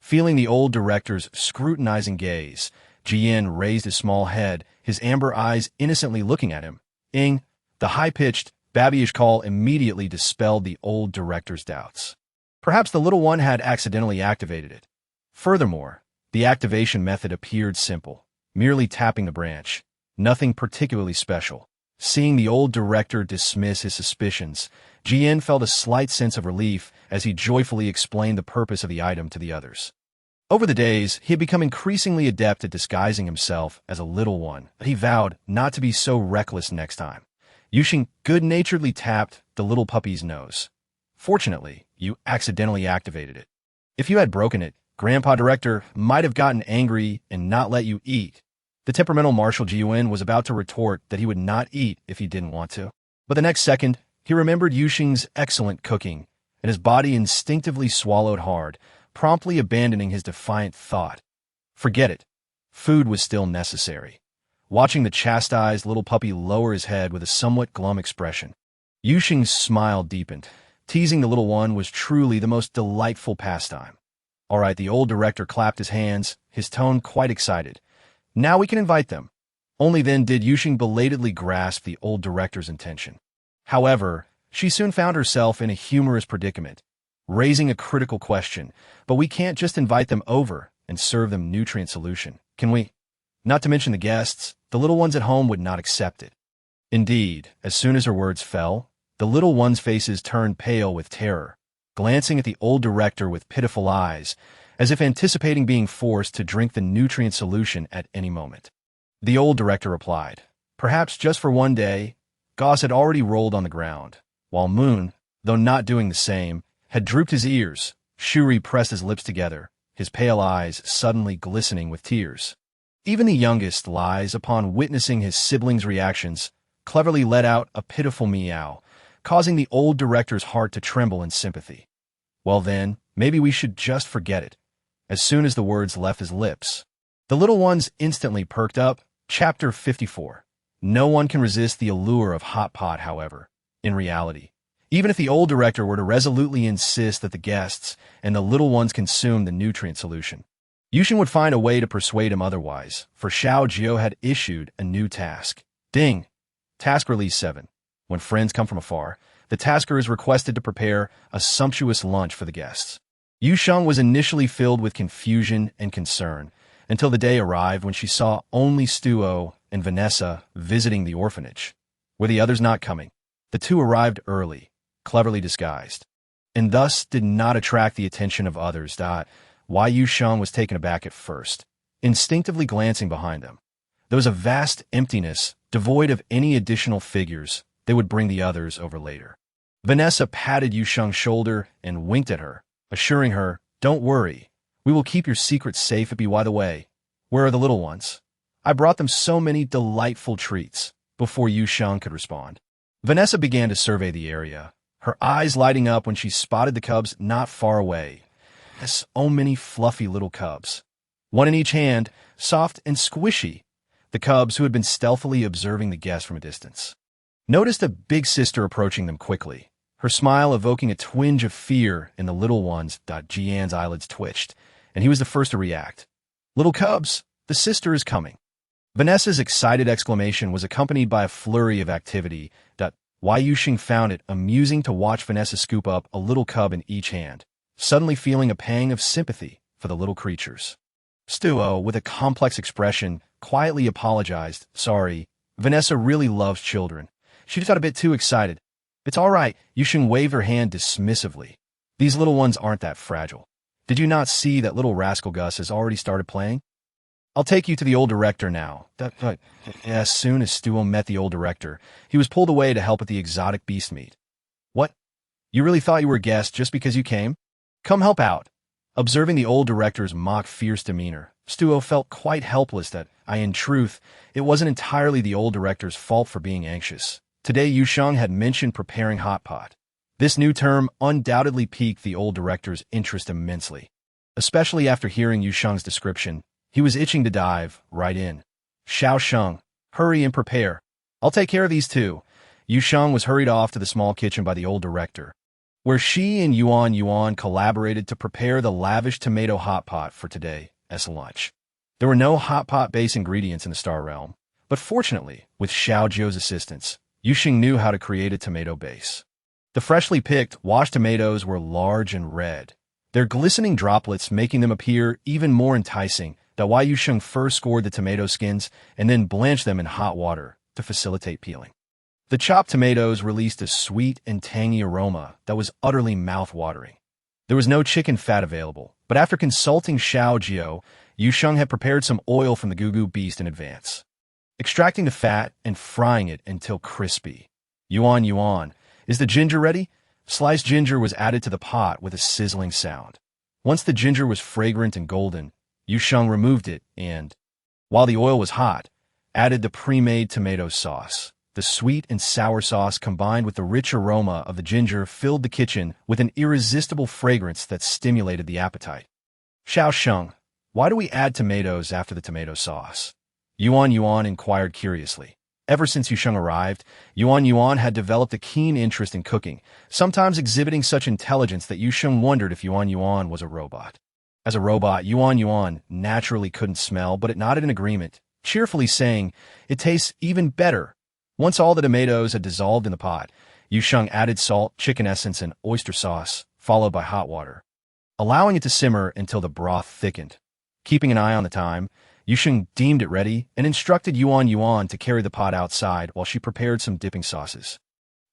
Feeling the old director's scrutinizing gaze, Jian raised his small head, his amber eyes innocently looking at him. Ing, the high-pitched, babyish call immediately dispelled the old director's doubts. Perhaps the little one had accidentally activated it. Furthermore, the activation method appeared simple, merely tapping the branch. Nothing particularly special. Seeing the old director dismiss his suspicions, Jian felt a slight sense of relief as he joyfully explained the purpose of the item to the others. Over the days, he had become increasingly adept at disguising himself as a little one, but he vowed not to be so reckless next time. Yu Sheng good-naturedly tapped the little puppy's nose. Fortunately, you accidentally activated it. If you had broken it, Grandpa Director might have gotten angry and not let you eat. The temperamental Marshal Jiwen was about to retort that he would not eat if he didn't want to. But the next second, he remembered Yu Sheng's excellent cooking, and his body instinctively swallowed hard, promptly abandoning his defiant thought. Forget it. Food was still necessary. Watching the chastised little puppy lower his head with a somewhat glum expression, Yu Sheng's smile deepened. Teasing the little one was truly the most delightful pastime. All right, the old director clapped his hands, his tone quite excited. Now we can invite them. Only then did Yu Sheng belatedly grasp the old director's intention. However, she soon found herself in a humorous predicament, raising a critical question. But we can't just invite them over and serve them nutrient solution, can we? Not to mention the guests, the little ones at home would not accept it. Indeed, as soon as her words fell, the little ones' faces turned pale with terror, glancing at the old director with pitiful eyes, as if anticipating being forced to drink the nutrient solution at any moment. The old director replied, perhaps just for one day. Goss had already rolled on the ground, while Moon, though not doing the same, had drooped his ears. Shuri pressed his lips together, his pale eyes suddenly glistening with tears. Even the youngest Lies, upon witnessing his siblings' reactions, cleverly let out a pitiful meow, causing the old director's heart to tremble in sympathy. Well then, maybe we should just forget it. As soon as the words left his lips, the little ones instantly perked up. Chapter 54. No one can resist the allure of hot pot, however. In reality, even if the old director were to resolutely insist that the guests and the little ones consume the nutrient solution, Yu Sheng would find a way to persuade him otherwise, for Xiao Jiao had issued a new task. Ding! Task Release 7. When friends come from afar, the tasker is requested to prepare a sumptuous lunch for the guests. Yu Sheng was initially filled with confusion and concern, until the day arrived when she saw only Stuo and Vanessa visiting the orphanage. Were the others not coming? The two arrived early, cleverly disguised, and thus did not attract the attention of others. Why Yu Sheng was taken aback at first, instinctively glancing behind them. There was a vast emptiness, devoid of any additional figures. They would bring the others over later. Vanessa patted Yu Sheng's shoulder and winked at her, assuring her, don't worry, we will keep your secret safe. By the way, where are the little ones? I brought them so many delightful treats. Before Yu Sheng could respond, Vanessa began to survey the area, her eyes lighting up when she spotted the cubs not far away. So many fluffy little cubs, one in each hand, soft and squishy. The cubs, who had been stealthily observing the guests from a distance, noticed a big sister approaching them quickly, her smile evoking a twinge of fear in the little ones. Jian's eyelids twitched, and he was the first to react. Little cubs, the sister is coming. Vanessa's excited exclamation was accompanied by a flurry of activity. Yu Sheng found it amusing to watch Vanessa scoop up a little cub in each hand, suddenly feeling a pang of sympathy for the little creatures. Stuo, with a complex expression, quietly apologized. Sorry, Vanessa really loves children. She just got a bit too excited. It's all right, Yu Sheng waved her hand dismissively. These little ones aren't that fragile. Did you not see that little rascal Gus has already started playing? I'll take you to the old director now. As soon as Stuo met the old director, he was pulled away to help with the exotic beast meat. You really thought you were a guest just because you came? Come help out. Observing the old director's mock fierce demeanor, Stuo felt quite helpless that, in truth, it wasn't entirely the old director's fault for being anxious. Today Yu Sheng had mentioned preparing hot pot. This new term undoubtedly piqued the old director's interest immensely. Especially after hearing Yu Sheng's description, he was itching to dive right in. Xiao Sheng, hurry and prepare. I'll take care of these two. Yu Sheng was hurried off to the small kitchen by the old director, where she and Yuan collaborated to prepare the lavish tomato hot pot for today's lunch. There were no hot pot base ingredients in the Star Realm, but fortunately, with Xiao Zhou's assistance, Yu Sheng knew how to create a tomato base. The freshly picked, washed tomatoes were large and red, their glistening droplets making them appear even more enticing. That's why Yu Sheng first scored the tomato skins and then blanched them in hot water to facilitate peeling. The chopped tomatoes released a sweet and tangy aroma that was utterly mouth-watering. There was no chicken fat available, but after consulting Xiao Zhou, Yu Sheng had prepared some oil from the Gugu beast in advance, extracting the fat and frying it until crispy. Yuan, is the ginger ready? Sliced ginger was added to the pot with a sizzling sound. Once the ginger was fragrant and golden, Yu Sheng removed it and, while the oil was hot, added the pre-made tomato sauce. The sweet and sour sauce combined with the rich aroma of the ginger filled the kitchen with an irresistible fragrance that stimulated the appetite. Xiao Sheng, why do we add tomatoes after the tomato sauce? Yuan inquired curiously. Ever since Yu Sheng arrived, Yuan had developed a keen interest in cooking, sometimes exhibiting such intelligence that Yu Sheng wondered if Yuan was a robot. As a robot, Yuan naturally couldn't smell, but it nodded in agreement, cheerfully saying, "It tastes even better." Once all the tomatoes had dissolved in the pot, Yu Sheng added salt, chicken essence, and oyster sauce, followed by hot water, allowing it to simmer until the broth thickened. Keeping an eye on the time, Yu Sheng deemed it ready and instructed Yuan to carry the pot outside while she prepared some dipping sauces.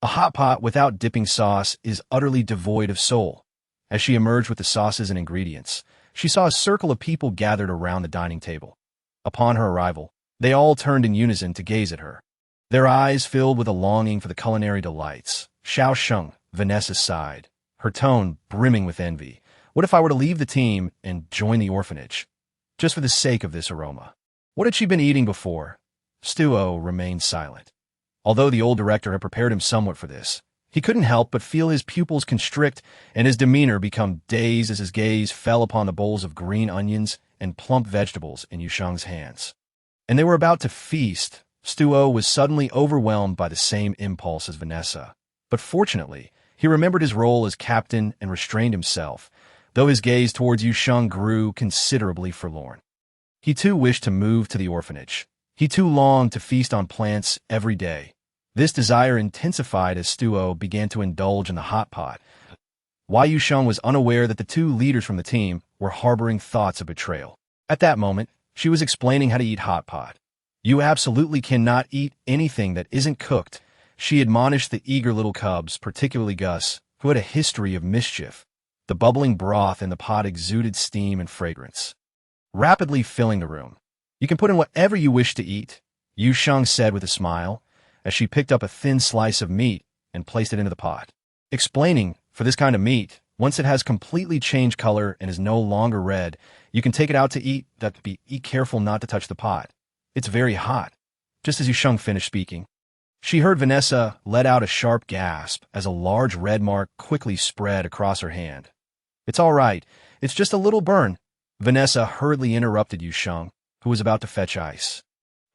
A hot pot without dipping sauce is utterly devoid of soul. As she emerged with the sauces and ingredients, she saw a circle of people gathered around the dining table. Upon her arrival, they all turned in unison to gaze at her, their eyes filled with a longing for the culinary delights. Xiao Sheng, Vanessa sighed, her tone brimming with envy. What if I were to leave the team and join the orphanage? Just for the sake of this aroma. What had she been eating before? Stuo remained silent. Although the old director had prepared him somewhat for this, he couldn't help but feel his pupils constrict and his demeanor become dazed as his gaze fell upon the bowls of green onions and plump vegetables in Yu Sheng's hands. And they were about to feast. Stuo was suddenly overwhelmed by the same impulse as Vanessa. But fortunately, he remembered his role as captain and restrained himself, though his gaze towards Yu Sheng grew considerably forlorn. He too wished to move to the orphanage. He too longed to feast on plants every day. This desire intensified as Stuo began to indulge in the hot pot. Yu Sheng was unaware that the two leaders from the team were harboring thoughts of betrayal. At that moment, she was explaining how to eat hot pot. You absolutely cannot eat anything that isn't cooked, she admonished the eager little cubs, particularly Gus, who had a history of mischief. The bubbling broth in the pot exuded steam and fragrance, rapidly filling the room. You can put in whatever you wish to eat, Yu Sheng said with a smile, as she picked up a thin slice of meat and placed it into the pot, explaining, for this kind of meat, once it has completely changed color and is no longer red, you can take it out to eat. Be careful not to touch the pot. It's very hot. Just as Yu Sheng finished speaking, she heard Vanessa let out a sharp gasp as a large red mark quickly spread across her hand. It's all right. It's just a little burn. Vanessa hurriedly interrupted Yu Sheng, who was about to fetch ice.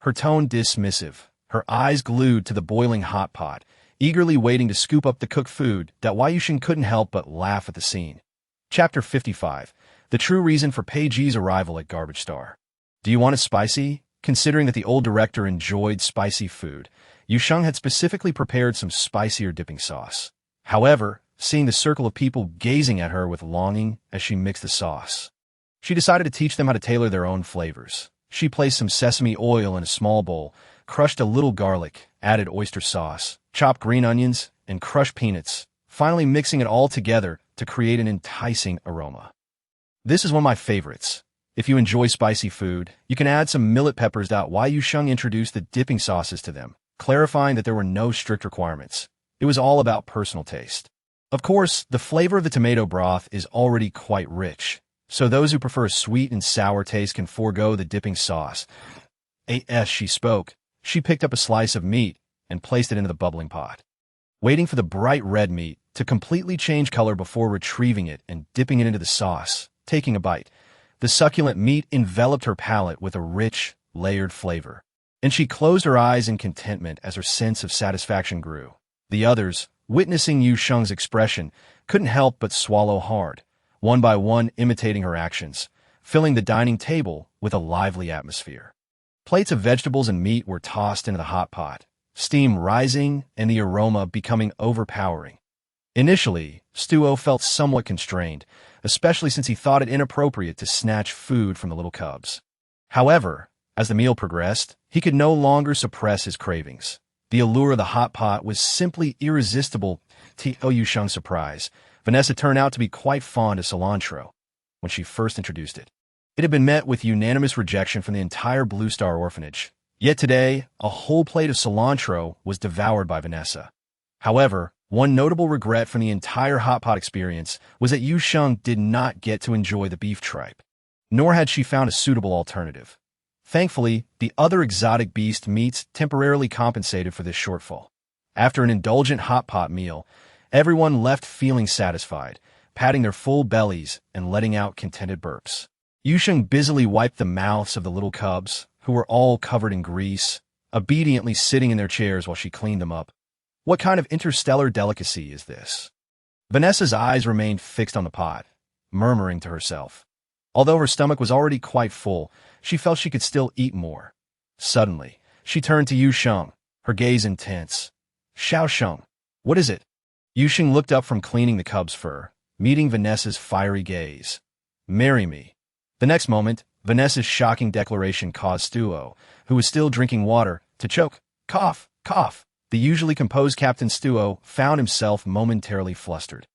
Her tone dismissive, her eyes glued to the boiling hot pot, eagerly waiting to scoop up the cooked food. Yu Sheng couldn't help but laugh at the scene. Chapter 55. The true reason for Peiji's arrival at Garbage Star. Do you want it spicy? Considering that the old director enjoyed spicy food, Yu Sheng had specifically prepared some spicier dipping sauce. However, seeing the circle of people gazing at her with longing as she mixed the sauce, she decided to teach them how to tailor their own flavors. She placed some sesame oil in a small bowl, crushed a little garlic, added oyster sauce, chopped green onions, and crushed peanuts, finally mixing it all together to create an enticing aroma. This is one of my favorites. If you enjoy spicy food, you can add some millet peppers. Yu Sheng introduced the dipping sauces to them, clarifying that there were no strict requirements. It was all about personal taste. Of course, the flavor of the tomato broth is already quite rich, so those who prefer a sweet and sour taste can forego the dipping sauce. As she spoke, she picked up a slice of meat and placed it into the bubbling pot, waiting for the bright red meat to completely change color before retrieving it and dipping it into the sauce. Taking a bite, the succulent meat enveloped her palate with a rich, layered flavor, and she closed her eyes in contentment as her sense of satisfaction grew. The others, witnessing Yu Sheng's expression, couldn't help but swallow hard, one by one imitating her actions, filling the dining table with a lively atmosphere. Plates of vegetables and meat were tossed into the hot pot, steam rising and the aroma becoming overpowering. Initially, Stuo felt somewhat constrained, especially since he thought it inappropriate to snatch food from the little cubs. However, as the meal progressed, he could no longer suppress his cravings. The allure of the hot pot was simply irresistible. To Yu Sheng's surprise, Vanessa turned out to be quite fond of cilantro when she first introduced it. It had been met with unanimous rejection from the entire Blue Star orphanage. Yet today, a whole plate of cilantro was devoured by Vanessa. However, one notable regret from the entire hot pot experience was that Yu Sheng did not get to enjoy the beef tripe, nor had she found a suitable alternative. Thankfully, the other exotic beast meats temporarily compensated for this shortfall. After an indulgent hot pot meal, everyone left feeling satisfied, patting their full bellies and letting out contented burps. Yu Sheng busily wiped the mouths of the little cubs, who were all covered in grease, obediently sitting in their chairs while she cleaned them up. What kind of interstellar delicacy is this? Vanessa's eyes remained fixed on the pot, murmuring to herself. Although her stomach was already quite full, she felt she could still eat more. Suddenly, she turned to Yu Sheng, her gaze intense. "Xiao Sheng, what is it?" Yu Sheng looked up from cleaning the cub's fur, meeting Vanessa's fiery gaze. "Marry me." The next moment, Vanessa's shocking declaration caused Stuo, who was still drinking water, to choke. Cough, cough. The usually composed Captain Stuo found himself momentarily flustered.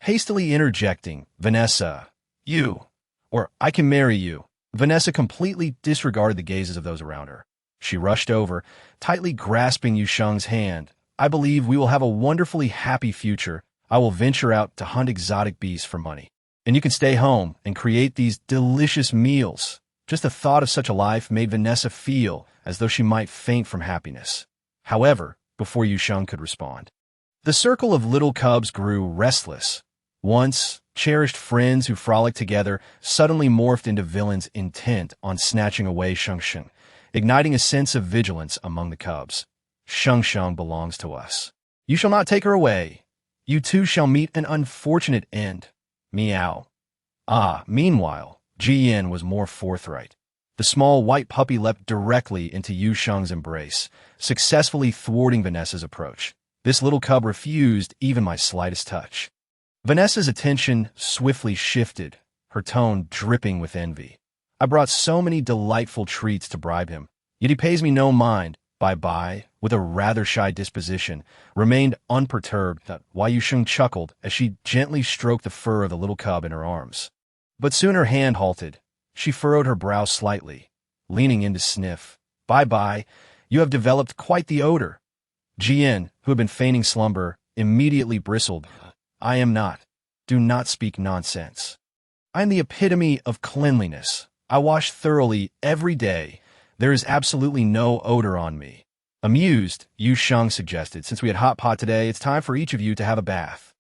Hastily interjecting, "Vanessa, you, or I can marry you." Vanessa completely disregarded the gazes of those around her. She rushed over, tightly grasping Yu Sheng's hand. "I believe we will have a wonderfully happy future. I will venture out to hunt exotic beasts for money, and you can stay home and create these delicious meals." Just the thought of such a life made Vanessa feel as though she might faint from happiness. However, before Yu Sheng could respond, the circle of little cubs grew restless. Once cherished friends who frolicked together suddenly morphed into villains intent on snatching away Sheng, igniting a sense of vigilance among the cubs. "Sheng belongs to us. You shall not take her away. You too shall meet an unfortunate end. Meow." Meanwhile, Jian was more forthright. The small white puppy leapt directly into Yu Sheng's embrace, successfully thwarting Vanessa's approach. This little cub refused even my slightest touch. Vanessa's attention swiftly shifted, her tone dripping with envy. "I brought so many delightful treats to bribe him, yet he pays me no mind." Bye-bye, with a rather shy disposition, remained unperturbed, while Yu Sheng chuckled as she gently stroked the fur of the little cub in her arms. But soon her hand halted. She furrowed her brow slightly, leaning in to sniff. "Bye-bye, you have developed quite the odor." Jian, who had been feigning slumber, immediately bristled. "I am not. Do not speak nonsense. I am the epitome of cleanliness. I wash thoroughly every day. There is absolutely no odor on me." Amused, Yu Sheng suggested, "Since we had hot pot today, it's time for each of you to have a bath."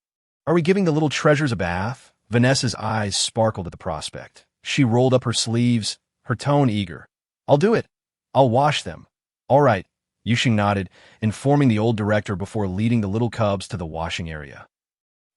"Are we giving the little treasures a bath?" Vanessa's eyes sparkled at the prospect. She rolled up her sleeves, her tone eager. "I'll do it. I'll wash them." "All right," Yu Sheng nodded, informing the old director before leading the little cubs to the washing area.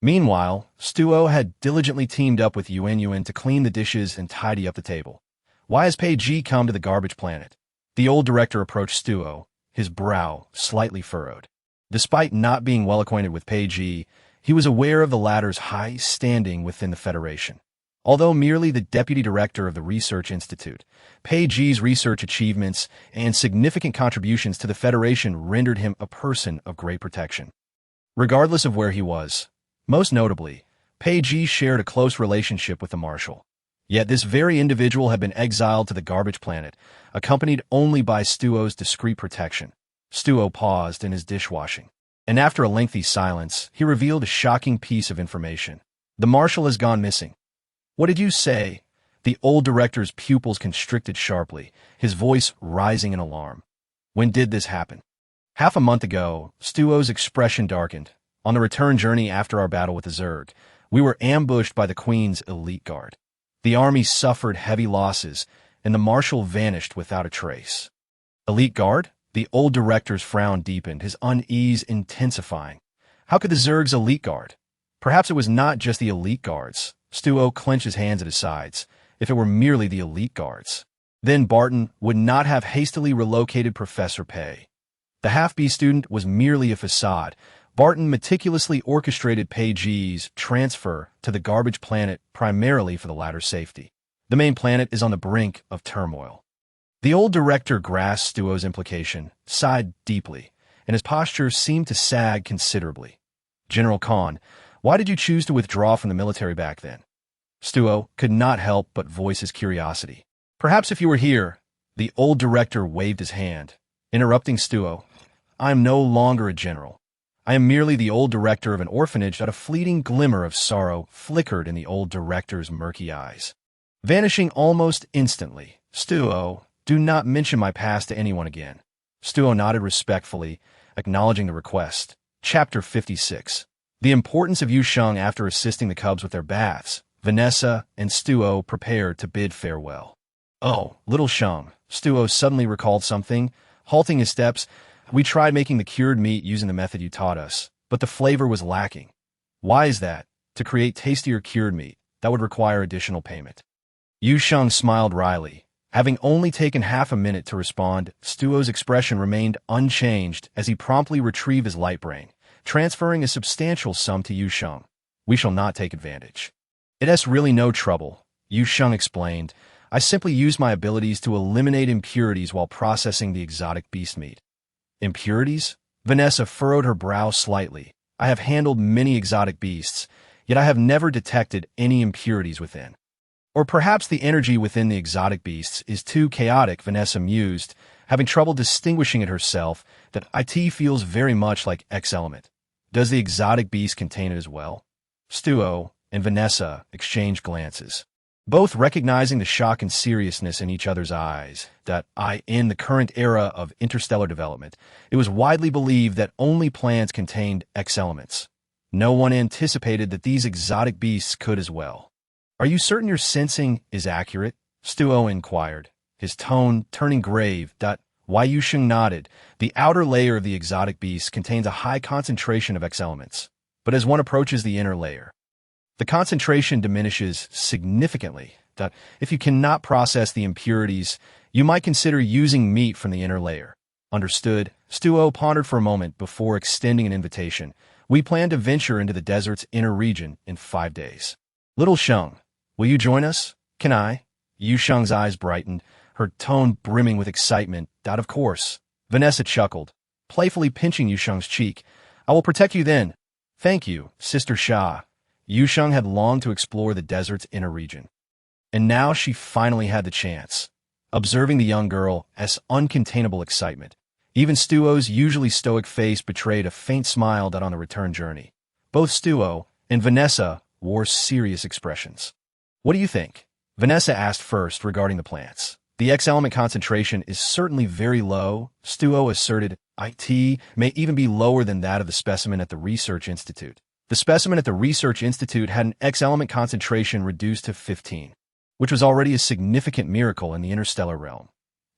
Meanwhile, Stuo had diligently teamed up with Yuan to clean the dishes and tidy up the table. "Why has Pei Ji come to the garbage planet?" The old director approached Stuo, his brow slightly furrowed. Despite not being well acquainted with Pei Ji, he was aware of the latter's high standing within the Federation. Although merely the deputy director of the Research Institute, Pei Ji's research achievements and significant contributions to the Federation rendered him a person of great protection. Regardless of where he was, most notably, Pei Ji shared a close relationship with the Marshal. Yet this very individual had been exiled to the garbage planet, accompanied only by Stuo's discreet protection. Stuo paused in his dishwashing. And after a lengthy silence, he revealed a shocking piece of information. The marshal has gone missing. What did you say? The old director's pupils constricted sharply, his voice rising in alarm. When did this happen? Half a month ago. Stuo's expression darkened. On the return journey after our battle with the Zerg, we were ambushed by the Queen's elite guard. The army suffered heavy losses, and the marshal vanished without a trace. Elite guard? The old director's frown deepened, his unease intensifying. How could the Zerg's elite guard? Perhaps it was not just the elite guards. Stuo clenched his hands at his sides. If it were merely the elite guards, then Barton would not have hastily relocated Professor Pei. The half-B student was merely a facade. Barton meticulously orchestrated Pei Ji's transfer to the garbage planet primarily for the latter's safety. The main planet is on the brink of turmoil. The old director grasped Stuo's implication, sighed deeply, and his posture seemed to sag considerably. General Khan, why did you choose to withdraw from the military back then? Stuo could not help but voice his curiosity. Perhaps if you were here. The old director waved his hand, interrupting Stuo. I am no longer a general. I am merely the old director of an orphanage. That a fleeting glimmer of sorrow flickered in the old director's murky eyes. Vanishing almost instantly. Stuo, do not mention my past to anyone again. Stuo nodded respectfully, acknowledging the request. Chapter 56. The importance of Yu Sheng after assisting the cubs with their baths. Vanessa and Stuo prepared to bid farewell. Oh, little Sheng. Stuo suddenly recalled something, halting his steps. We tried making the cured meat using the method you taught us, but the flavor was lacking. Why is that? To create tastier cured meat, that would require additional payment. Yu Sheng smiled wryly. Having only taken half a minute to respond, Stuo's expression remained unchanged as he promptly retrieved his light brain, transferring a substantial sum to Yu Sheng. We shall not take advantage. It's really no trouble, Yu Sheng explained. I simply use my abilities to eliminate impurities while processing the exotic beast meat. Impurities? Vanessa furrowed her brow slightly. I have handled many exotic beasts, yet I have never detected any impurities within. Or perhaps the energy within the exotic beasts is too chaotic, Vanessa mused, having trouble distinguishing it herself. That it feels very much like X element. Does the exotic beast contain it as well? Stuo and Vanessa exchanged glances, both recognizing the shock and seriousness in each other's eyes. In the current era of interstellar development, it was widely believed that only plants contained X elements. No one anticipated that these exotic beasts could as well. Are you certain your sensing is accurate? Stuo inquired, his tone turning grave. Yu Sheng nodded. The outer layer of the exotic beast contains a high concentration of X elements, but as one approaches the inner layer, the concentration diminishes significantly. If you cannot process the impurities, you might consider using meat from the inner layer. Understood. Stuo pondered for a moment before extending an invitation. We plan to venture into the desert's inner region in 5 days. Little Sheng, will you join us? Can I? Yu Sheng's eyes brightened, her tone brimming with excitement. Of course. Vanessa chuckled, playfully pinching Yu Sheng's cheek. I will protect you then. Thank you, Sister Sha. Yu Sheng had longed to explore the desert's inner region. And now she finally had the chance. Observing the young girl's uncontainable excitement, even Stuo's usually stoic face betrayed a faint smile on the return journey. Both Stuo and Vanessa wore serious expressions. What do you think? Vanessa asked first regarding the plants. The X element concentration is certainly very low, Stuo asserted. It may even be lower than that of the specimen at the Research Institute. The specimen at the Research Institute had an X element concentration reduced to 15, which was already a significant miracle in the interstellar realm.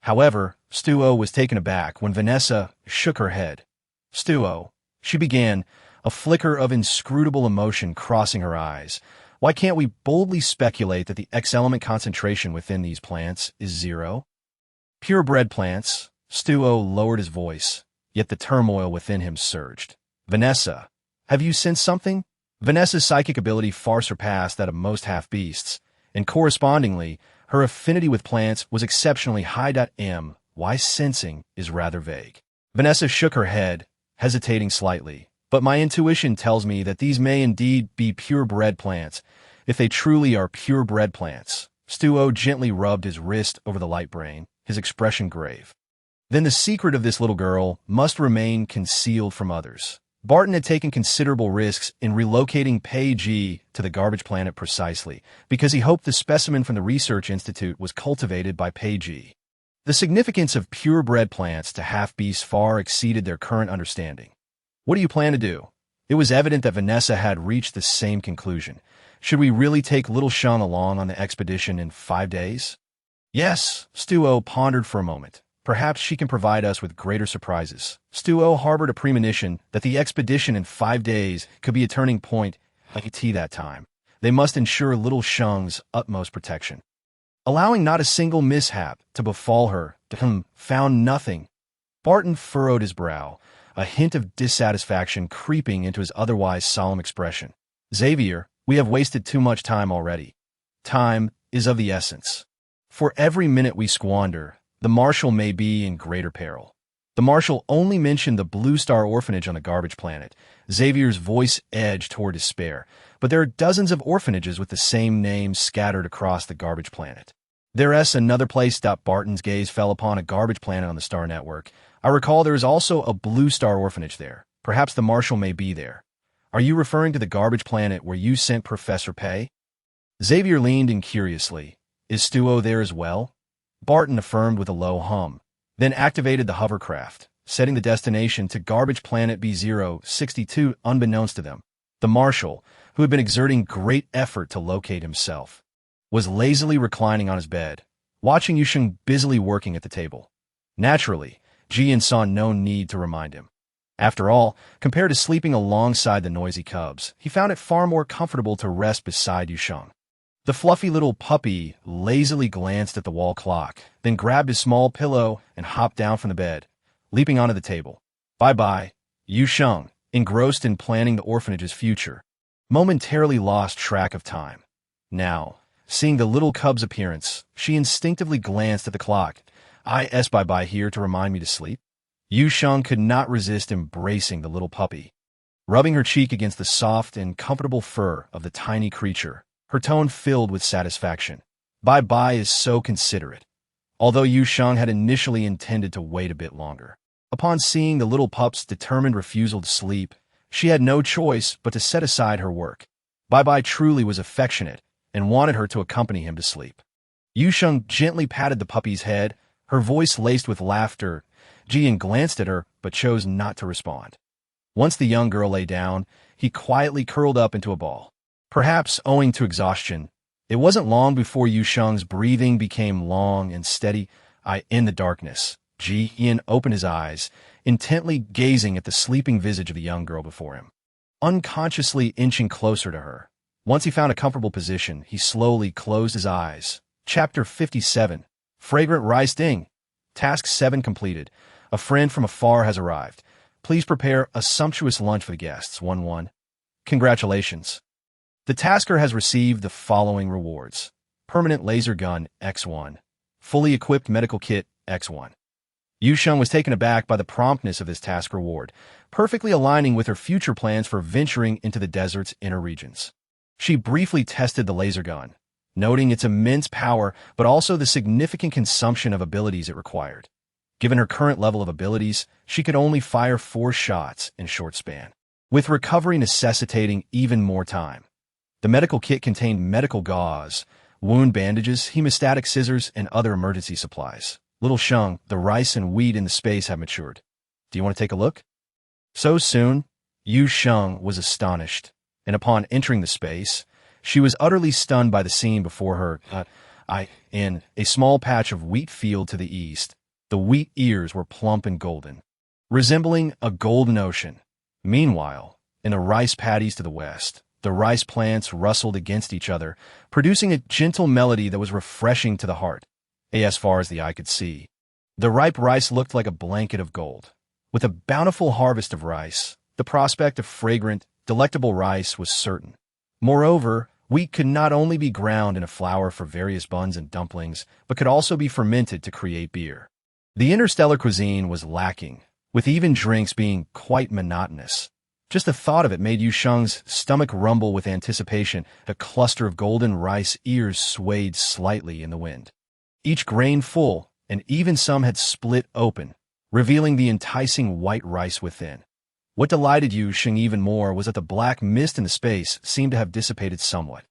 However, Stuo was taken aback when Vanessa shook her head. Stuo, she began, a flicker of inscrutable emotion crossing her eyes. Why can't we boldly speculate that the X element concentration within these plants is 0? Purebred plants. Stuo lowered his voice, yet the turmoil within him surged. Vanessa, have you sensed something? Vanessa's psychic ability far surpassed that of most half-beasts, and correspondingly, her affinity with plants was exceptionally high. Why sensing is rather vague. Vanessa shook her head, hesitating slightly, but my intuition tells me that these may indeed be purebred plants, if they truly are purebred plants. Stuo gently rubbed his wrist over the light brain, his expression grave. Then the secret of this little girl must remain concealed from others. Barton had taken considerable risks in relocating Pei Ji to the garbage planet precisely because he hoped the specimen from the research institute was cultivated by Pei Ji. The significance of purebred plants to half-beasts far exceeded their current understanding. What do you plan to do? It was evident that Vanessa had reached the same conclusion. Should we really take little Sheng along on the expedition in 5 days? Yes, Stuo pondered for a moment. Perhaps she can provide us with greater surprises. Stuo harbored a premonition that the expedition in 5 days could be a turning point like a tea that time. They must ensure little Sheng's utmost protection. Allowing not a single mishap to befall her, found nothing. Barton furrowed his brow, a hint of dissatisfaction creeping into his otherwise solemn expression. Xavier, we have wasted too much time already. Time is of the essence. For every minute we squander, the Marshal may be in greater peril. The Marshal only mentioned the Blue Star orphanage on the garbage planet. Xavier's voice edged toward despair, but there are dozens of orphanages with the same name scattered across the garbage planet. There's another place. Barton's gaze fell upon a garbage planet on the star network. I recall there is also a Blue Star orphanage there. Perhaps the Marshal may be there. Are you referring to the garbage planet where you sent Professor Pei? Xavier leaned in curiously. Is Stuo there as well? Barton affirmed with a low hum, then activated the hovercraft, setting the destination to garbage planet B062 unbeknownst to them. The Marshal, who had been exerting great effort to locate himself, was lazily reclining on his bed, watching Yu Sheng busily working at the table. Naturally, Jian saw no need to remind him. After all, compared to sleeping alongside the noisy cubs, he found it far more comfortable to rest beside Yu Sheng. The fluffy little puppy lazily glanced at the wall clock, then grabbed his small pillow and hopped down from the bed, leaping onto the table. Bye-bye. Yu Sheng, engrossed in planning the orphanage's future, momentarily lost track of time. Now, seeing the little cub's appearance, she instinctively glanced at the clock. Bye-bye here to remind me to sleep. Yu Sheng could not resist embracing the little puppy, rubbing her cheek against the soft and comfortable fur of the tiny creature, her tone filled with satisfaction. Bye-bye is so considerate. Although Yu Sheng had initially intended to wait a bit longer, upon seeing the little pup's determined refusal to sleep, she had no choice but to set aside her work. Bye-bye truly was affectionate and wanted her to accompany him to sleep. Yu Sheng gently patted the puppy's head, her voice laced with laughter. Jian glanced at her but chose not to respond. Once the young girl lay down, he quietly curled up into a ball. Perhaps owing to exhaustion, it wasn't long before Yu Sheng's breathing became long and steady. In the darkness, Jian opened his eyes, intently gazing at the sleeping visage of the young girl before him, unconsciously inching closer to her. Once he found a comfortable position, he slowly closed his eyes. Chapter 57. Fragrant Rice Ding. Task 7 completed. A friend from afar has arrived. Please prepare a sumptuous lunch for the guests. 1-1. Congratulations. The tasker has received the following rewards. Permanent laser gun, X1. Fully equipped medical kit, X1. Yu Sheng was taken aback by the promptness of this task reward, perfectly aligning with her future plans for venturing into the desert's inner regions. She briefly tested the laser gun, noting its immense power but also the significant consumption of abilities it required. Given her current level of abilities, she could only fire 4 shots in a short span, with recovery necessitating even more time. The medical kit contained medical gauze, wound bandages, hemostatic scissors, and other emergency supplies. Little Sheng, the rice and wheat in the space have matured. Do you want to take a look? So soon, Yu Sheng was astonished, and upon entering the space, she was utterly stunned by the scene before her. In a small patch of wheat field to the east, the wheat ears were plump and golden, resembling a golden ocean. Meanwhile, in the rice paddies to the west, the rice plants rustled against each other, producing a gentle melody that was refreshing to the heart. As far as the eye could see, the ripe rice looked like a blanket of gold. With a bountiful harvest of rice, the prospect of fragrant, delectable rice was certain. Moreover, wheat could not only be ground in a flour for various buns and dumplings, but could also be fermented to create beer. The interstellar cuisine was lacking, with even drinks being quite monotonous. Just the thought of it made Yu Sheng's stomach rumble with anticipation. A cluster of golden rice ears swayed slightly in the wind, each grain full, and even some had split open, revealing the enticing white rice within. What delighted Yu Sheng even more was that the black mist in the space seemed to have dissipated somewhat.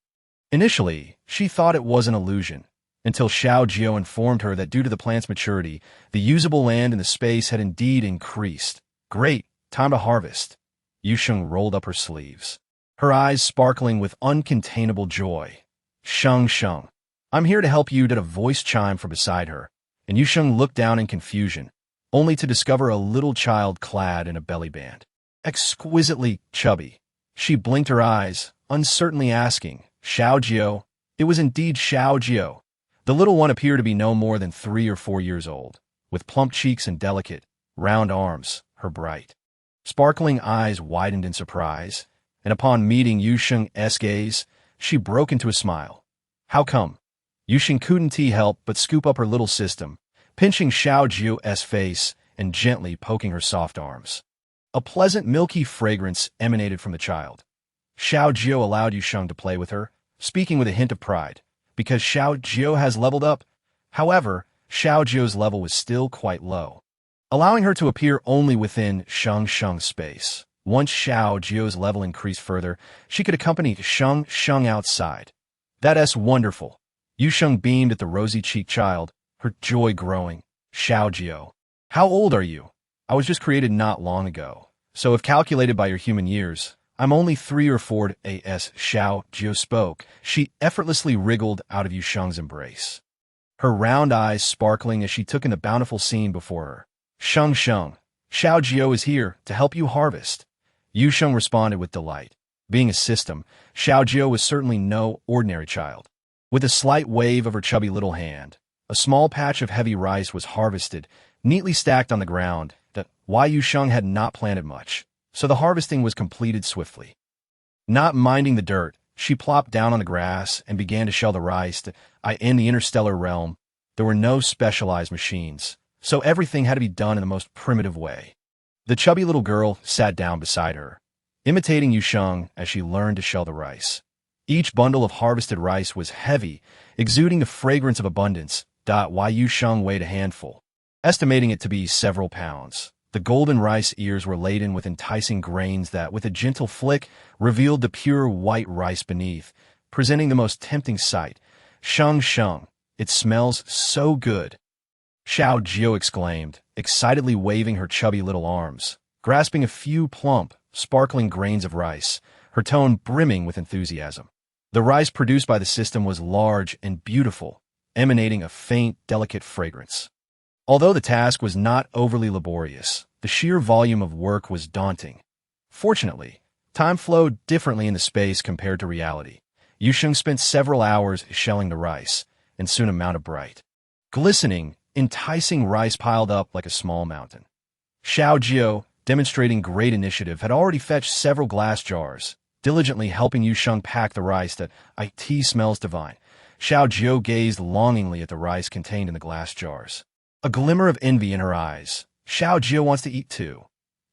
Initially, she thought it was an illusion, until Xiao Jiao informed her that due to the plant's maturity, the usable land in the space had indeed increased. Great, time to harvest. Yu Sheng rolled up her sleeves, her eyes sparkling with uncontainable joy. Sheng, I'm here to help you, did a voice chime from beside her, and Yu Sheng looked down in confusion, only to discover a little child clad in a belly band. Exquisitely chubby. She blinked her eyes, uncertainly asking, Xiao Jiao? It was indeed Xiao Jiao. The little one appeared to be no more than 3 or 4 years old, with plump cheeks and delicate, round arms. Her bright, sparkling eyes widened in surprise, and upon meeting Yu Sheng's gaze, she broke into a smile. How come? Yu Sheng couldn't help but scoop up her little system, pinching Xiao Jiao's face and gently poking her soft arms. A pleasant milky fragrance emanated from the child. Xiao Jiao allowed Yu Sheng to play with her, speaking with a hint of pride, because Xiao Jiao has leveled up. However, Xiao Jiao's level was still quite low, allowing her to appear only within Sheng's space. Once Xiao Jiao's level increased further, she could accompany Sheng outside. That's wonderful. Yu Sheng beamed at the rosy-cheeked child, her joy growing. Xiao Jiao, how old are you? I was just created not long ago, so if calculated by your human years, I'm only 3 or 4 as Xiao Jiao spoke. She effortlessly wriggled out of Yu Sheng's embrace, her round eyes sparkling as she took in the bountiful scene before her. Sheng, Xiao Jiao is here to help you harvest. Yu Sheng responded with delight. Being a system, Xiao Jiao was certainly no ordinary child. With a slight wave of her chubby little hand, a small patch of heavy rice was harvested, neatly stacked on the ground. Yu Sheng had not planted much, so the harvesting was completed swiftly. Not minding the dirt, she plopped down on the grass and began to shell the rice. In the interstellar realm, there were no specialized machines, so everything had to be done in the most primitive way. The chubby little girl sat down beside her, imitating Yu Sheng as she learned to shell the rice. Each bundle of harvested rice was heavy, exuding the fragrance of abundance. Yu Sheng weighed a handful, estimating it to be several pounds. The golden rice ears were laden with enticing grains that, with a gentle flick, revealed the pure white rice beneath, presenting the most tempting sight. Sheng, it smells so good. Xiao Jiao exclaimed, excitedly waving her chubby little arms, grasping a few plump, sparkling grains of rice, her tone brimming with enthusiasm. The rice produced by the system was large and beautiful, emanating a faint, delicate fragrance. Although the task was not overly laborious, the sheer volume of work was daunting. Fortunately, time flowed differently in the space compared to reality. Yu Sheng spent several hours shelling the rice, and soon a mound of bright, glistening, enticing rice piled up like a small mountain. Xiao Jiao, demonstrating great initiative, had already fetched several glass jars, diligently helping Yu Sheng pack the rice that smells divine. Xiao Jiao gazed longingly at the rice contained in the glass jars, a glimmer of envy in her eyes. Xiao Jiao wants to eat too.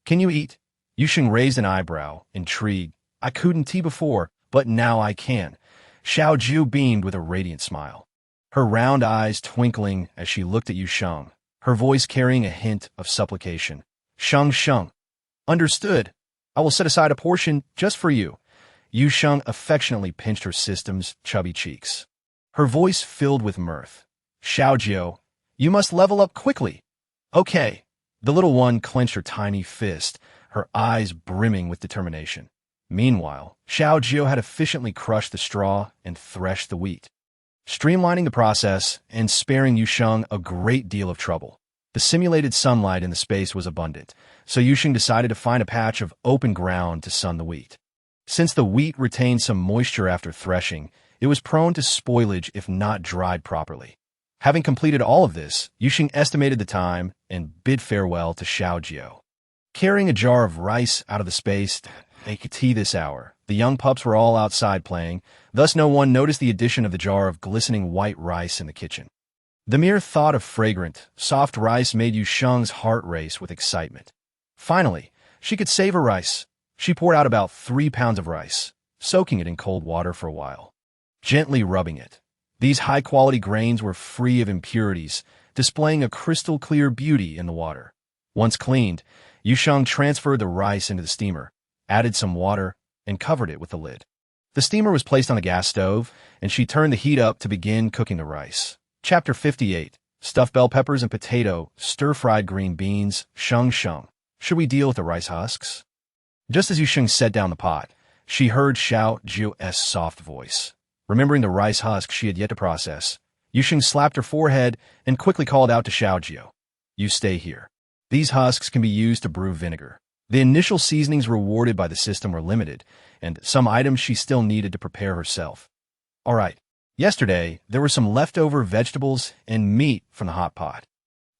Can you eat? Yu Sheng raised an eyebrow, intrigued. I couldn't before, but now I can. Xiao Jiao beamed with a radiant smile, her round eyes twinkling as she looked at Yu Sheng, her voice carrying a hint of supplication. Sheng, understood. I will set aside a portion just for you. Yu Sheng affectionately pinched her system's chubby cheeks, her voice filled with mirth. Xiao Jiao, you must level up quickly. Okay. The little one clenched her tiny fist, her eyes brimming with determination. Meanwhile, Xiao Jiao had efficiently crushed the straw and threshed the wheat, streamlining the process and sparing Yu Sheng a great deal of trouble. The simulated sunlight in the space was abundant, so Yu Sheng decided to find a patch of open ground to sun the wheat. Since the wheat retained some moisture after threshing, it was prone to spoilage if not dried properly. Having completed all of this, Yu Sheng estimated the time and bid farewell to Xiao Jiao. Carrying a jar of rice out of the space, tea this hour, the young pups were all outside playing, thus no one noticed the addition of the jar of glistening white rice in the kitchen. The mere thought of fragrant, soft rice made Yu Sheng's heart race with excitement. Finally, she could savor rice. She poured out about 3 pounds of rice, soaking it in cold water for a while, gently rubbing it. These high-quality grains were free of impurities, displaying a crystal-clear beauty in the water. Once cleaned, Yu Sheng transferred the rice into the steamer, added some water, and covered it with the lid. The steamer was placed on the gas stove, and she turned the heat up to begin cooking the rice. Chapter 58. Stuffed bell peppers and potato, stir-fried green beans, Sheng. Should we deal with the rice husks? Just as Yu Sheng set down the pot, she heard Xiao Jiu's soft voice. Remembering the rice husk she had yet to process, Yu Sheng slapped her forehead and quickly called out to Xiao Jiu. You stay here. These husks can be used to brew vinegar. The initial seasonings rewarded by the system were limited, and some items she still needed to prepare herself. All right. Yesterday, there were some leftover vegetables and meat from the hot pot.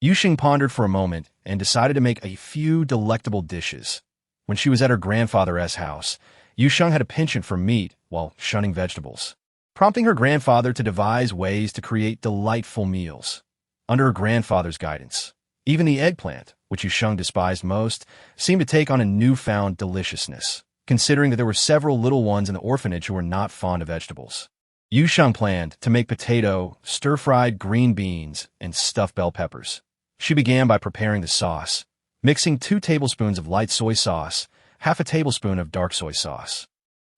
Yu Sheng pondered for a moment and decided to make a few delectable dishes. When she was at her grandfather's house, Yu Sheng had a penchant for meat while shunning vegetables, prompting her grandfather to devise ways to create delightful meals. Under her grandfather's guidance, even the eggplant, which Yu Sheng despised most, seemed to take on a newfound deliciousness, considering that there were several little ones in the orphanage who were not fond of vegetables. Yu Sheng planned to make potato, stir-fried green beans, and stuffed bell peppers. She began by preparing the sauce, mixing 2 tablespoons of light soy sauce, half a tablespoon of dark soy sauce,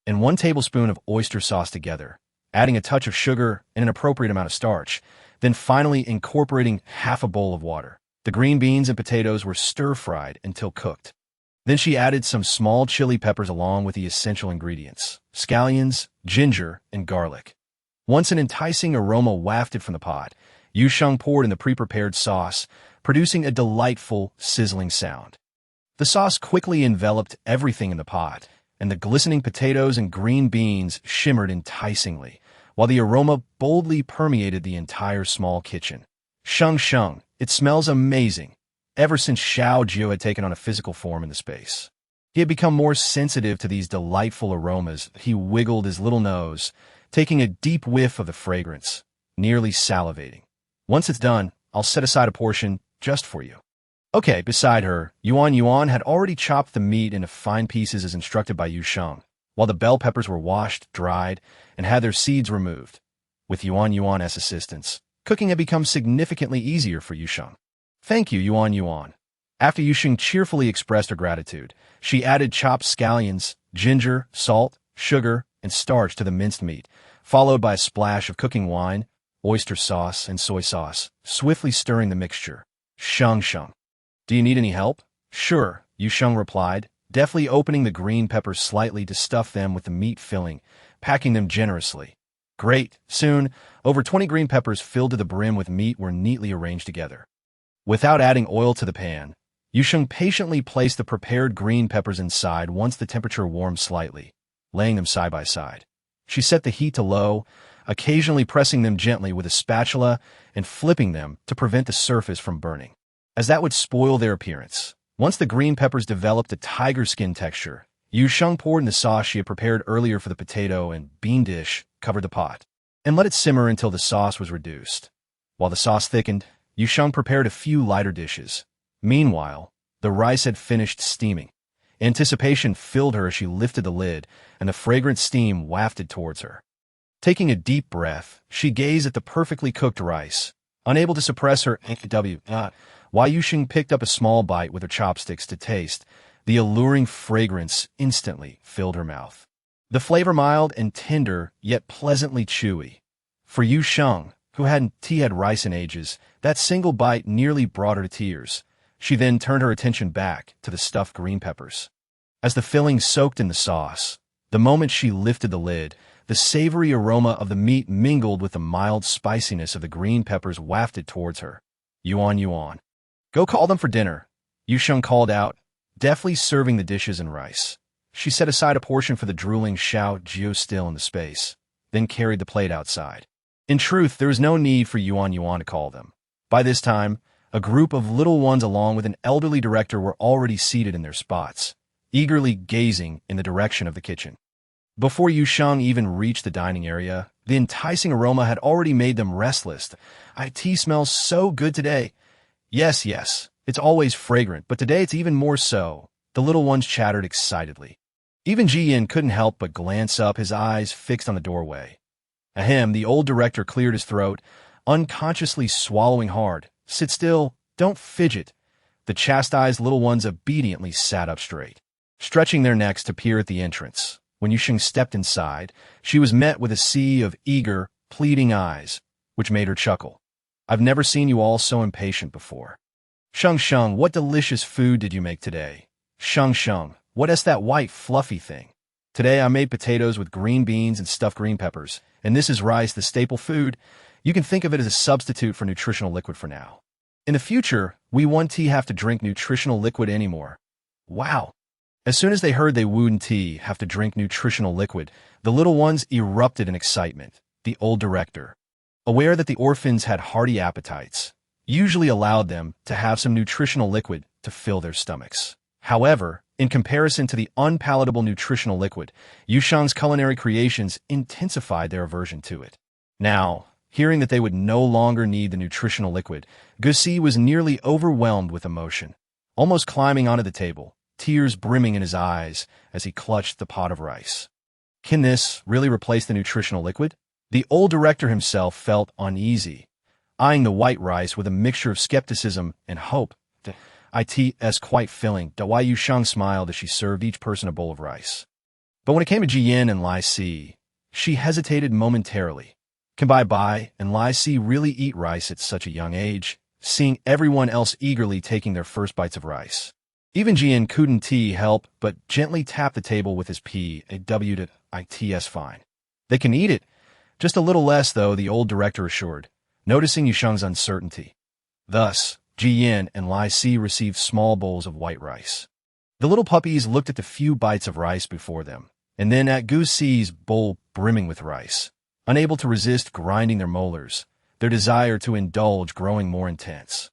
and 1 tablespoon of oyster sauce together, adding a touch of sugar and an appropriate amount of starch, then finally incorporating half a bowl of water. The green beans and potatoes were stir-fried until cooked. Then she added some small chili peppers along with the essential ingredients, scallions, ginger, and garlic. Once an enticing aroma wafted from the pot, Yu Sheng poured in the pre-prepared sauce, producing a delightful, sizzling sound. The sauce quickly enveloped everything in the pot, and the glistening potatoes and green beans shimmered enticingly, while the aroma boldly permeated the entire small kitchen. Sheng, it smells amazing. Ever since Xiao Jiu had taken on a physical form in the space, he had become more sensitive to these delightful aromas. He wiggled his little nose, taking a deep whiff of the fragrance, nearly salivating. Once it's done, I'll set aside a portion just for you. Okay, beside her, Yuan had already chopped the meat into fine pieces as instructed by Yu Sheng, while the bell peppers were washed, dried, and had their seeds removed. With Yuan's assistance, cooking had become significantly easier for Yu Sheng. Thank you, Yuan. After Yu Sheng cheerfully expressed her gratitude, she added chopped scallions, ginger, salt, sugar, and starch to the minced meat, followed by a splash of cooking wine, oyster sauce, and soy sauce, swiftly stirring the mixture. Sheng. Do you need any help? Sure, Yu Sheng replied, deftly opening the green peppers slightly to stuff them with the meat filling, packing them generously. Great. Soon, over 20 green peppers filled to the brim with meat were neatly arranged together. Without adding oil to the pan, Yu Sheng patiently placed the prepared green peppers inside once the temperature warmed slightly, laying them side by side. She set the heat to low, occasionally pressing them gently with a spatula and flipping them to prevent the surface from burning, as that would spoil their appearance. Once the green peppers developed a tiger skin texture, Yu Sheng poured in the sauce she had prepared earlier for the potato and bean dish, covered the pot, and let it simmer until the sauce was reduced. While the sauce thickened, Yu Sheng prepared a few lighter dishes. Meanwhile, the rice had finished steaming. Anticipation filled her as she lifted the lid, and the fragrant steam wafted towards her. Taking a deep breath, she gazed at the perfectly cooked rice, unable to suppress her while Yu Sheng picked up a small bite with her chopsticks to taste. The alluring fragrance instantly filled her mouth. The flavor mild and tender, yet pleasantly chewy. For Yu Sheng, who hadn't had rice in ages, that single bite nearly brought her to tears. She then turned her attention back to the stuffed green peppers. As the filling soaked in the sauce, the moment she lifted the lid, the savory aroma of the meat mingled with the mild spiciness of the green peppers wafted towards her. Yuan. Go call them for dinner, Yu Sheng called out, deftly serving the dishes and rice. She set aside a portion for the drooling Xiao Jiu still in the space, then carried the plate outside. In truth, there was no need for Yuan to call them. By this time, a group of little ones along with an elderly director were already seated in their spots, eagerly gazing in the direction of the kitchen. Before Yu Sheng even reached the dining area, the enticing aroma had already made them restless. Tea smells so good today. Yes, it's always fragrant, but today it's even more so, the little ones chattered excitedly. Even Ji-yin couldn't help but glance up, his eyes fixed on the doorway. Ahem, the old director cleared his throat, unconsciously swallowing hard. Sit still, don't fidget. The chastised little ones obediently sat up straight, stretching their necks to peer at the entrance. When Yu Sheng stepped inside, she was met with a sea of eager, pleading eyes, which made her chuckle. I've never seen you all so impatient before. Sheng, what delicious food did you make today? Sheng, what is that white, fluffy thing? Today I made potatoes with green beans and stuffed green peppers, and this is rice, the staple food. You can think of it as a substitute for nutritional liquid for now. In the future, we won't have to drink nutritional liquid anymore. Wow. As soon as they heard they wouldn't have to drink nutritional liquid, the little ones erupted in excitement. The old director, aware that the orphans had hearty appetites, usually allowed them to have some nutritional liquid to fill their stomachs. However, in comparison to the unpalatable nutritional liquid, Yu Sheng's culinary creations intensified their aversion to it. Now, hearing that they would no longer need the nutritional liquid, Gusi was nearly overwhelmed with emotion, almost climbing onto the table, tears brimming in his eyes as he clutched the pot of rice. Can this really replace the nutritional liquid? The old director himself felt uneasy, eyeing the white rice with a mixture of skepticism and hope. It's quite filling. Why Yu Sheng smiled as she served each person a bowl of rice. But when it came to Jian and Lai Si, she hesitated momentarily. Can Bai and Lai Si really eat rice at such a young age, seeing everyone else eagerly taking their first bites of rice? Even Jian couldn't help but gently tap the table with his it's fine. They can eat it. Just a little less, though, the old director assured, noticing Yu Sheng's uncertainty. Thus, Jian and Lai Si received small bowls of white rice. The little puppies looked at the few bites of rice before them, and then at Gu Si's bowl brimming with rice, unable to resist grinding their molars, their desire to indulge growing more intense.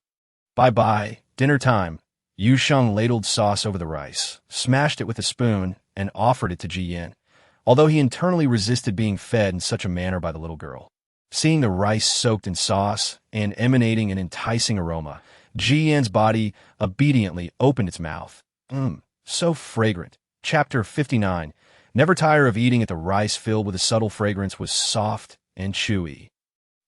Bye, dinner time. Yu Sheng ladled sauce over the rice, smashed it with a spoon, and offered it to Jian, although he internally resisted being fed in such a manner by the little girl. Seeing the rice soaked in sauce and emanating an enticing aroma, Jian's body obediently opened its mouth. So fragrant. Chapter 59. Never tire of eating at the rice filled with a subtle fragrance was soft and chewy.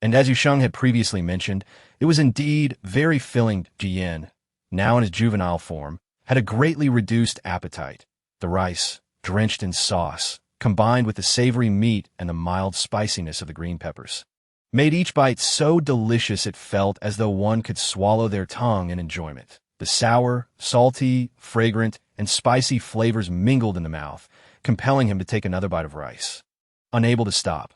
And as Yu Sheng had previously mentioned, it was indeed very filling. Jian, now in his juvenile form, had a greatly reduced appetite. The rice, drenched in sauce, combined with the savory meat and the mild spiciness of the green peppers, made each bite so delicious it felt as though one could swallow their tongue in enjoyment. The sour, salty, fragrant, and spicy flavors mingled in the mouth, compelling him to take another bite of rice. Unable to stop.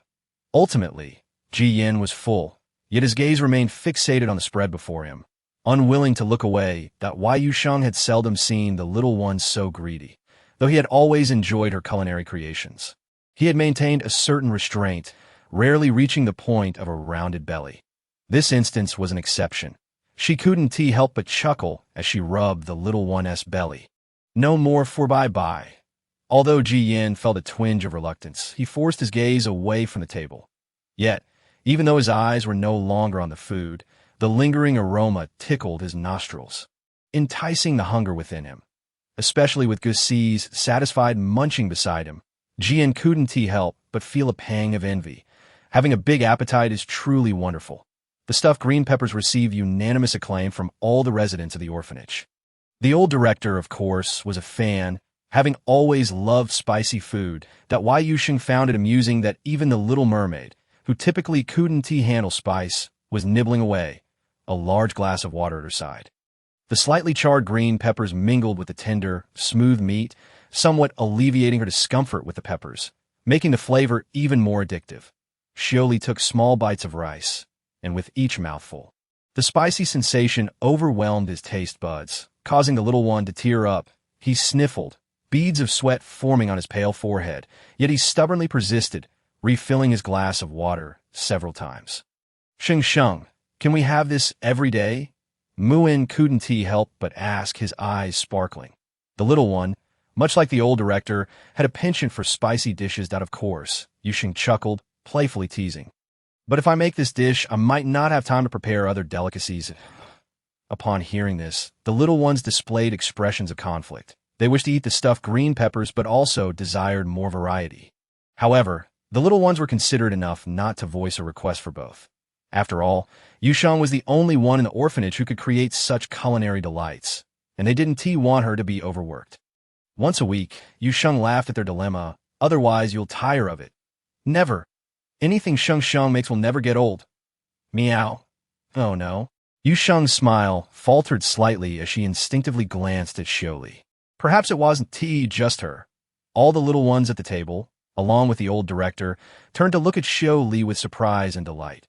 Ultimately, Jian was full, yet his gaze remained fixated on the spread before him, unwilling to look away. Yu Sheng had seldom seen the little one so greedy, though he had always enjoyed her culinary creations. He had maintained a certain restraint, rarely reaching the point of a rounded belly. This instance was an exception. She couldn't help but chuckle as she rubbed the little one's belly. No more for bye. Although Jian felt a twinge of reluctance, he forced his gaze away from the table. Yet, even though his eyes were no longer on the food, the lingering aroma tickled his nostrils, enticing the hunger within him. Especially with Gusi's satisfied munching beside him, Jian couldn't help but feel a pang of envy. Having a big appetite is truly wonderful. The stuffed green peppers received unanimous acclaim from all the residents of the orphanage. The old director, of course, was a fan, having always loved spicy food. Yu Sheng found it amusing that even the little mermaid, who typically couldn't handle spice, was nibbling away, a large glass of water at her side. The slightly charred green peppers mingled with the tender, smooth meat, somewhat alleviating her discomfort with the peppers, making the flavor even more addictive. Shioli took small bites of rice, and with each mouthful, the spicy sensation overwhelmed his taste buds, causing the little one to tear up. He sniffled, beads of sweat forming on his pale forehead, yet he stubbornly persisted, refilling his glass of water several times. Sheng, can we have this every day? Muin couldn't help but ask, his eyes sparkling. The little one, much like the old director, had a penchant for spicy dishes. Of course, Yu Sheng chuckled, playfully teasing. But if I make this dish, I might not have time to prepare other delicacies. Upon hearing this, the little ones displayed expressions of conflict. They wished to eat the stuffed green peppers but also desired more variety. However, the little ones were considerate enough not to voice a request for both. After all, Yu Sheng was the only one in the orphanage who could create such culinary delights, and they didn't want her to be overworked. Once a week, Yu Sheng laughed at their dilemma, otherwise you'll tire of it. Never. Anything Sheng makes will never get old. Meow. Oh no. Yu Sheng's smile faltered slightly as she instinctively glanced at Xiuli. Perhaps it wasn't just her. All the little ones at the table, along with the old director, turned to look at Xiuli with surprise and delight.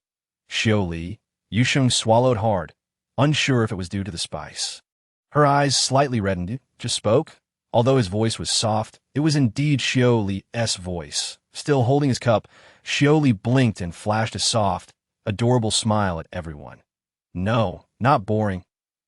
Xiuli, Yu Sheng swallowed hard, unsure if it was due to the spice. Her eyes slightly reddened, just spoke. Although his voice was soft, it was indeed Xiuli's voice. Still holding his cup, Xiuli blinked and flashed a soft, adorable smile at everyone. No, not boring.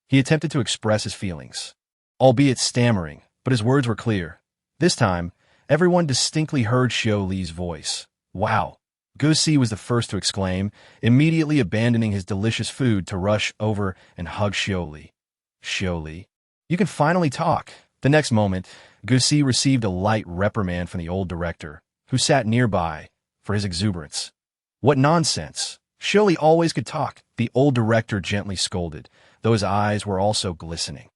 He attempted to express his feelings, albeit stammering, but his words were clear. This time, everyone distinctly heard Xiuli's voice. Wow. Gusi was the first to exclaim, immediately abandoning his delicious food to rush over and hug Xiuli. Xiuli, you can finally talk. The next moment, Gusi received a light reprimand from the old director, who sat nearby, for his exuberance. What nonsense! Xiuli always could talk, the old director gently scolded, though his eyes were also glistening.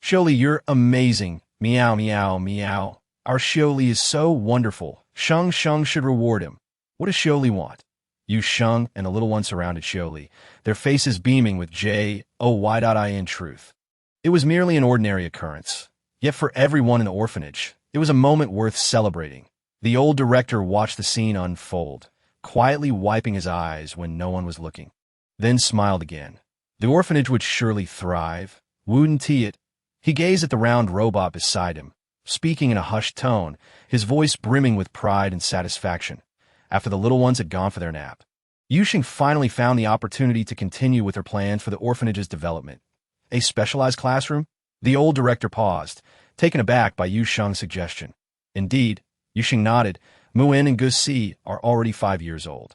Xiuli, you're amazing. Meow, meow, meow. Our Xiuli is so wonderful. Sheng should reward him. What does Xiuli want? Yu Sheng and the little one surrounded Xiuli, their faces beaming with joy in truth. It was merely an ordinary occurrence. Yet for everyone in the orphanage, it was a moment worth celebrating. The old director watched the scene unfold, quietly wiping his eyes when no one was looking, then smiled again. The orphanage would surely thrive, wouldn't it? He gazed at the round robot beside him, speaking in a hushed tone, his voice brimming with pride and satisfaction. After the little ones had gone for their nap, Yu Sheng finally found the opportunity to continue with her plans for the orphanage's development. A specialized classroom? The old director paused, taken aback by Yu Sheng's suggestion. Indeed, Yu Sheng nodded. Muin and Gusi are already 5 years old.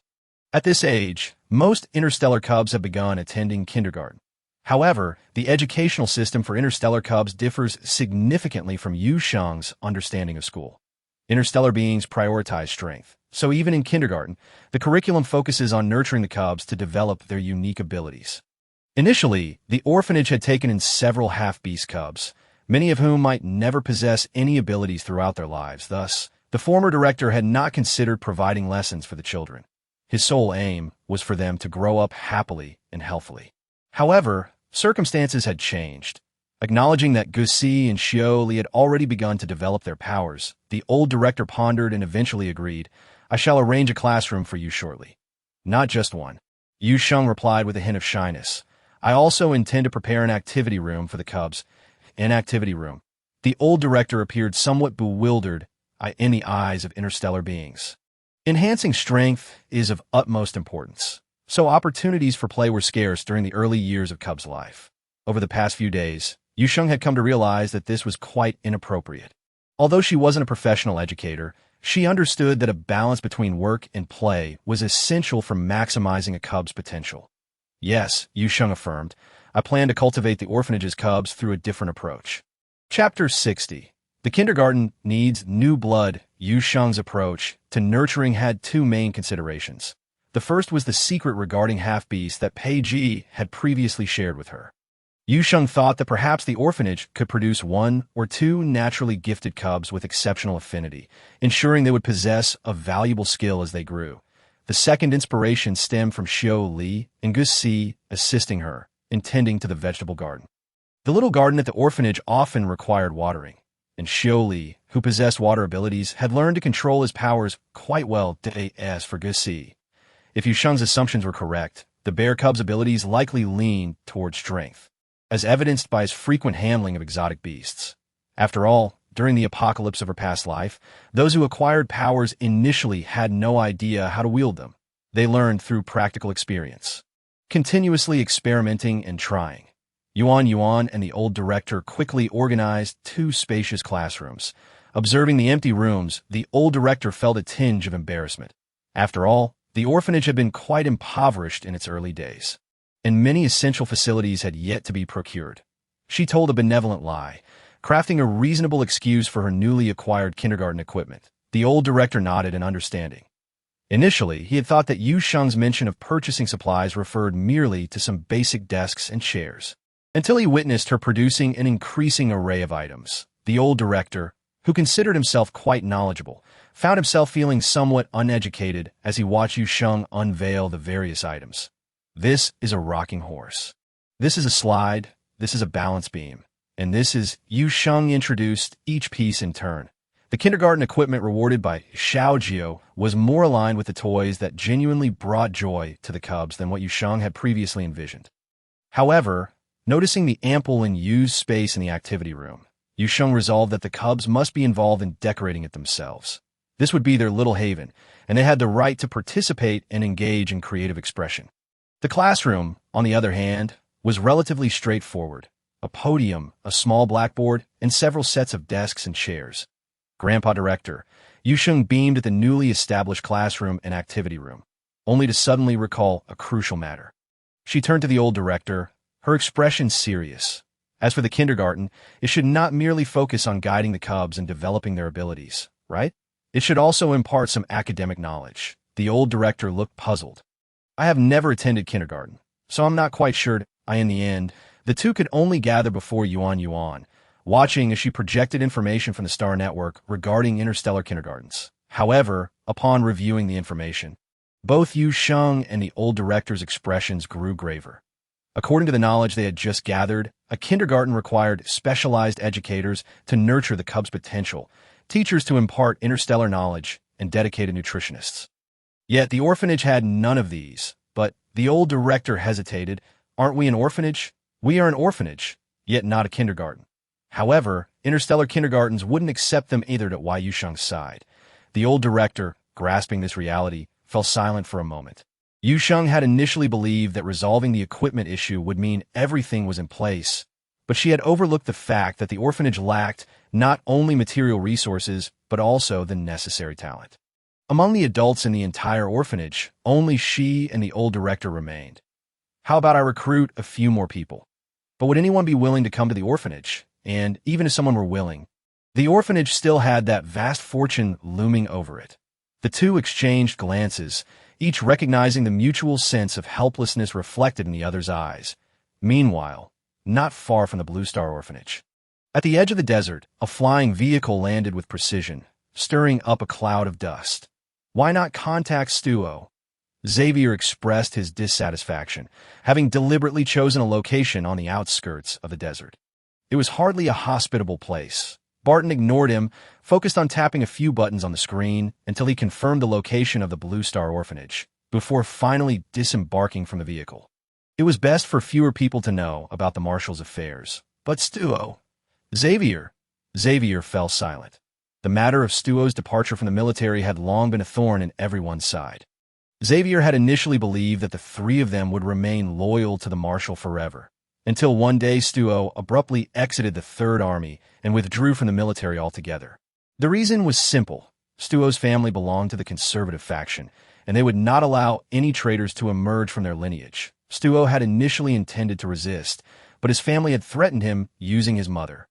At this age, most interstellar cubs have begun attending kindergarten. However, the educational system for interstellar cubs differs significantly from Yu Sheng's understanding of school. Interstellar beings prioritize strength, so even in kindergarten, the curriculum focuses on nurturing the cubs to develop their unique abilities. Initially, the orphanage had taken in several half-beast cubs, many of whom might never possess any abilities throughout their lives. Thus, the former director had not considered providing lessons for the children. His sole aim was for them to grow up happily and healthily. However, circumstances had changed. Acknowledging that Gusi and Xiuli had already begun to develop their powers, the old director pondered and eventually agreed, I shall arrange a classroom for you shortly. Not just one. Yu Sheng replied with a hint of shyness. I also intend to prepare an activity room for the cubs. An activity room. The old director appeared somewhat bewildered in the eyes of interstellar beings. Enhancing strength is of utmost importance, so opportunities for play were scarce during the early years of Cub's life. Over the past few days, Yu Sheng had come to realize that this was quite inappropriate. Although she wasn't a professional educator, she understood that a balance between work and play was essential for maximizing a cub's potential. Yes, Yu Sheng affirmed, I plan to cultivate the orphanage's cubs through a different approach. Chapter 60. The kindergarten needs new blood. Yu Sheng's approach to nurturing had two main considerations. The first was the secret regarding half-beasts that Pei Ji had previously shared with her. Yu Sheng thought that perhaps the orphanage could produce 1 or 2 naturally gifted cubs with exceptional affinity, ensuring they would possess a valuable skill as they grew. The second inspiration stemmed from Xiuli and Gusi assisting her in tending to the vegetable garden. The little garden at the orphanage often required watering, and Xiuli, who possessed water abilities, had learned to control his powers quite well. As for Gusi, if Yu Sheng's assumptions were correct, the bear cub's abilities likely leaned toward strength, as evidenced by his frequent handling of exotic beasts. After all, during the apocalypse of her past life, those who acquired powers initially had no idea how to wield them. They learned through practical experience, continuously experimenting and trying. Yuan and the old director quickly organized 2 spacious classrooms. Observing the empty rooms, the old director felt a tinge of embarrassment. After all, the orphanage had been quite impoverished in its early days, and many essential facilities had yet to be procured. She told a benevolent lie, crafting a reasonable excuse for her newly acquired kindergarten equipment. The old director nodded in understanding. Initially, he had thought that Yu Sheng's mention of purchasing supplies referred merely to some basic desks and chairs, until he witnessed her producing an increasing array of items. The old director, who considered himself quite knowledgeable, found himself feeling somewhat uneducated as he watched Yu Sheng unveil the various items. This is a rocking horse. This is a slide. This is a balance beam. And this is Yu Sheng introduced each piece in turn. The kindergarten equipment rewarded by Xiaojio was more aligned with the toys that genuinely brought joy to the cubs than what Yu Sheng had previously envisioned. However, noticing the ample and used space in the activity room, Yu Sheng resolved that the cubs must be involved in decorating it themselves. This would be their little haven, and they had the right to participate and engage in creative expression. The classroom, on the other hand, was relatively straightforward. A podium, a small blackboard, and several sets of desks and chairs. Grandpa Director, Yu Sheng beamed at the newly established classroom and activity room, only to suddenly recall a crucial matter. She turned to the old director, her expression serious. As for the kindergarten, it should not merely focus on guiding the cubs and developing their abilities, right? It should also impart some academic knowledge. The old director looked puzzled. I have never attended kindergarten, so I'm not quite sure. In the end, the two could only gather before Yuan, watching as she projected information from the Star Network regarding interstellar kindergartens. However, upon reviewing the information, both Yu Sheng and the old director's expressions grew graver. According to the knowledge they had just gathered, a kindergarten required specialized educators to nurture the cubs' potential, teachers to impart interstellar knowledge, and dedicated nutritionists. Yet the orphanage had none of these. But the old director hesitated. Aren't we an orphanage? We are an orphanage, yet not a kindergarten. However, interstellar kindergartens wouldn't accept them either at Yu Sheng's side. The old director, grasping this reality, fell silent for a moment. Yu Sheng had initially believed that resolving the equipment issue would mean everything was in place, but she had overlooked the fact that the orphanage lacked not only material resources, but also the necessary talent. Among the adults in the entire orphanage, only she and the old director remained. How about I recruit a few more people? But would anyone be willing to come to the orphanage? And even if someone were willing, the orphanage still had that vast fortune looming over it. The two exchanged glances, each recognizing the mutual sense of helplessness reflected in the other's eyes. Meanwhile, not far from the Blue Star Orphanage, at the edge of the desert, a flying vehicle landed with precision, stirring up a cloud of dust. Why not contact Stuo? Xavier expressed his dissatisfaction, having deliberately chosen a location on the outskirts of the desert. It was hardly a hospitable place. Barton ignored him, focused on tapping a few buttons on the screen until he confirmed the location of the Blue Star Orphanage, before finally disembarking from the vehicle. It was best for fewer people to know about the Marshal's affairs. But Stuo... Xavier fell silent. The matter of Stuo's departure from the military had long been a thorn in everyone's side. Xavier had initially believed that the three of them would remain loyal to the Marshal forever, until one day Stuo abruptly exited the Third Army and withdrew from the military altogether. The reason was simple. Stuo's family belonged to the conservative faction, and they would not allow any traitors to emerge from their lineage. Stuo had initially intended to resist, but his family had threatened him using his mother.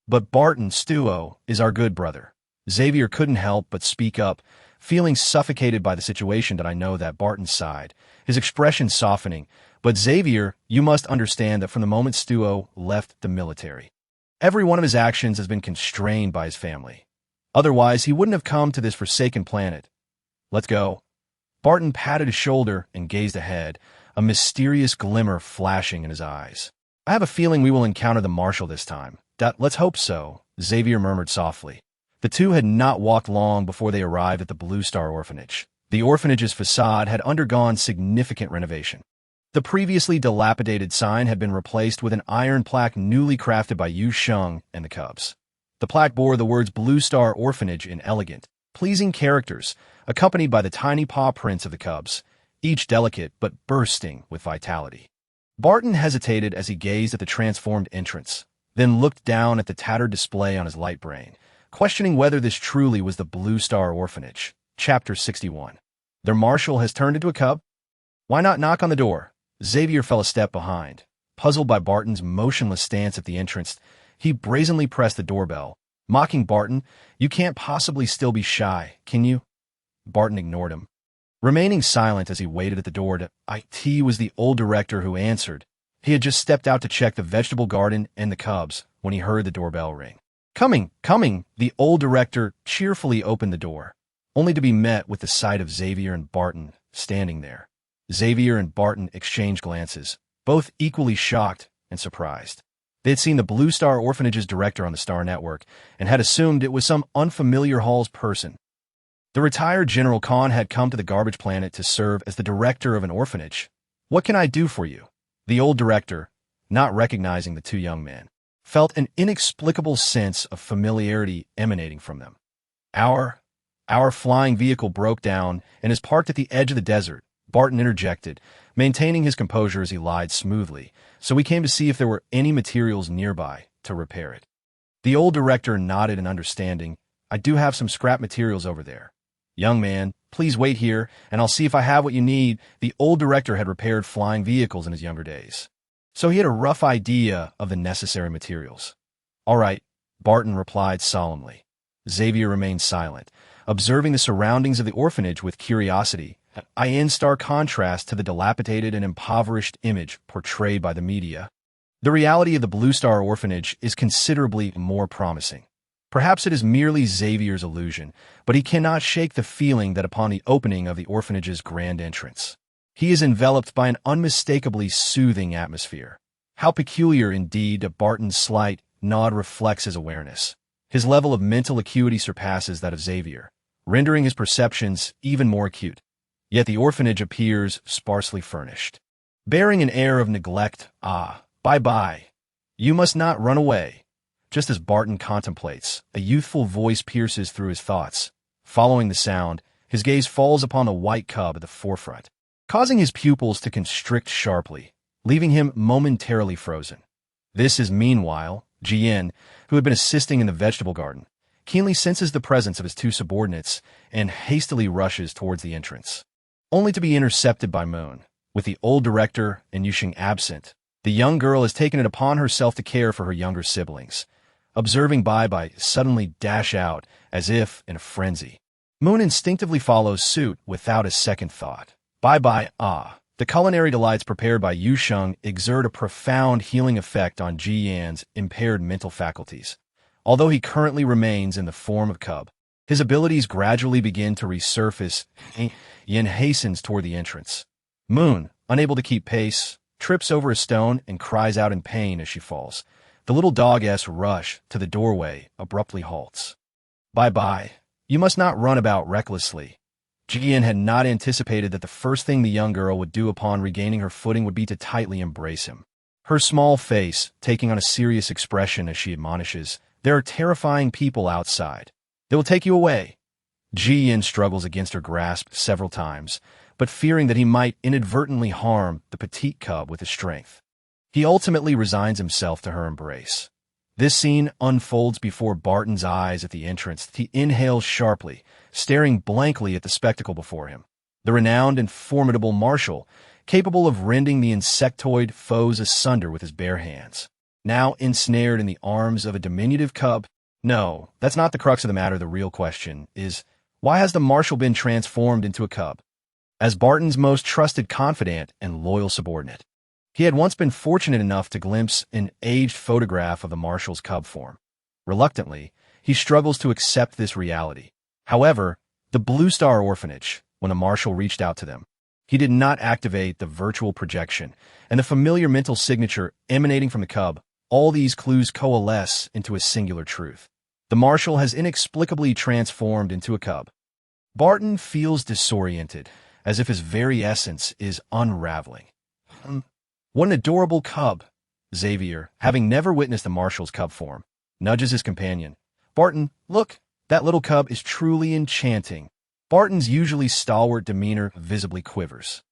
But Barton, Stuo is our good brother. Xavier couldn't help but speak up, feeling suffocated by the situation. That I know that Barton's side, his expression softening. But Xavier, you must understand that from the moment Stuo left the military, every one of his actions has been constrained by his family. Otherwise, he wouldn't have come to this forsaken planet. Let's go. Barton patted his shoulder and gazed ahead, a mysterious glimmer flashing in his eyes. I have a feeling we will encounter the Marshal this time. Let's hope so, Xavier murmured softly. The two had not walked long before they arrived at the Blue Star Orphanage. The orphanage's facade had undergone significant renovation. The previously dilapidated sign had been replaced with an iron plaque newly crafted by Yu Sheng and the cubs. The plaque bore the words Blue Star Orphanage in elegant, pleasing characters, accompanied by the tiny paw prints of the cubs, each delicate but bursting with vitality. Barton hesitated as he gazed at the transformed entrance, then looked down at the tattered display on his light brain, questioning whether this truly was the Blue Star Orphanage. Chapter 61. Their Marshal has turned into a cub? Why not knock on the door? Xavier fell a step behind. Puzzled by Barton's motionless stance at the entrance, he brazenly pressed the doorbell, mocking Barton. You can't possibly still be shy, can you? Barton ignored him. Remaining silent as he waited at the door to IT was the old director who answered. He had just stepped out to check the vegetable garden and the cubs when he heard the doorbell ring. Coming, coming, the old director cheerfully opened the door, only to be met with the sight of Xavier and Barton standing there. Xavier and Barton exchanged glances, both equally shocked and surprised. They had seen the Blue Star Orphanage's director on the Star Network and had assumed it was some unfamiliar Halls person. The retired General Khan had come to the garbage planet to serve as the director of an orphanage. "What can I do for you?" The old director, not recognizing the two young men, felt an inexplicable sense of familiarity emanating from them. Our flying vehicle broke down and is parked at the edge of the desert," Barton interjected, maintaining his composure as he lied smoothly, "so we came to see if there were any materials nearby to repair it." The old director nodded in understanding. "I do have some scrap materials over there. Young man, please wait here, and I'll see if I have what you need." The old director had repaired flying vehicles in his younger days, so he had a rough idea of the necessary materials. "All right," Barton replied solemnly. Xavier remained silent, observing the surroundings of the orphanage with curiosity, in stark contrast to the dilapidated and impoverished image portrayed by the media. The reality of the Blue Star Orphanage is considerably more promising. Perhaps it is merely Xavier's illusion, but he cannot shake the feeling that upon the opening of the orphanage's grand entrance, he is enveloped by an unmistakably soothing atmosphere. How peculiar indeed a Barton's slight nod reflects his awareness. His level of mental acuity surpasses that of Xavier, rendering his perceptions even more acute. Yet the orphanage appears sparsely furnished, bearing an air of neglect. Bye-bye. You must not run away." Just as Barton contemplates, a youthful voice pierces through his thoughts. Following the sound, his gaze falls upon the white cub at the forefront, causing his pupils to constrict sharply, leaving him momentarily frozen. This is, meanwhile, Jian, who had been assisting in the vegetable garden, keenly senses the presence of his two subordinates and hastily rushes towards the entrance, only to be intercepted by Moon. With the old director and Yu Sheng absent, the young girl has taken it upon herself to care for her younger siblings. Observing Bai suddenly dash out, as if in a frenzy, Moon instinctively follows suit without a second thought. The culinary delights prepared by Yu Sheng exert a profound healing effect on Ji Yan's impaired mental faculties. Although he currently remains in the form of cub, his abilities gradually begin to resurface. Yin hastens toward the entrance. Moon, unable to keep pace, trips over a stone and cries out in pain as she falls. The little dog's rush to the doorway abruptly halts. "Bye-bye. You must not run about recklessly." Jian had not anticipated that the first thing the young girl would do upon regaining her footing would be to tightly embrace him. Her small face taking on a serious expression as she admonishes, "There are terrifying people outside. They will take you away." Jian struggles against her grasp several times, but fearing that he might inadvertently harm the petite cub with his strength, he ultimately resigns himself to her embrace. This scene unfolds before Barton's eyes at the entrance. He inhales sharply, staring blankly at the spectacle before him. The renowned and formidable Marshal, capable of rending the insectoid foes asunder with his bare hands, now ensnared in the arms of a diminutive cub. No, that's not the crux of the matter. The real question is, why has the Marshal been transformed into a cub? As Barton's most trusted confidant and loyal subordinate, he had once been fortunate enough to glimpse an aged photograph of the Marshal's cub form. Reluctantly, he struggles to accept this reality. However, the Blue Star Orphanage, when the Marshal reached out to them, he did not activate the virtual projection, and the familiar mental signature emanating from the cub. All these clues coalesce into a singular truth. The Marshal has inexplicably transformed into a cub. Barton feels disoriented, as if his very essence is unraveling. What an adorable cub! Xavier, having never witnessed the Marshal's cub form, nudges his companion. "Barton, look, that little cub is truly enchanting." Barton's usually stalwart demeanor visibly quivers.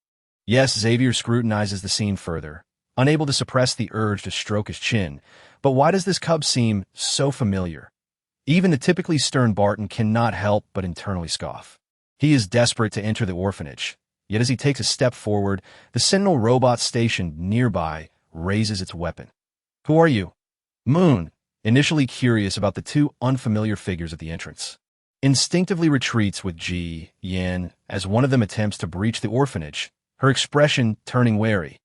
Yes, Xavier scrutinizes the scene further, unable to suppress the urge to stroke his chin. But why does this cub seem so familiar? Even the typically stern Barton cannot help but internally scoff. He is desperate to enter the orphanage, yet as he takes a step forward, the sentinel robot stationed nearby raises its weapon. "Who are you?" Moon, initially curious about the two unfamiliar figures at the entrance, instinctively retreats with Ji Yan as one of them attempts to breach the orphanage, her expression turning wary.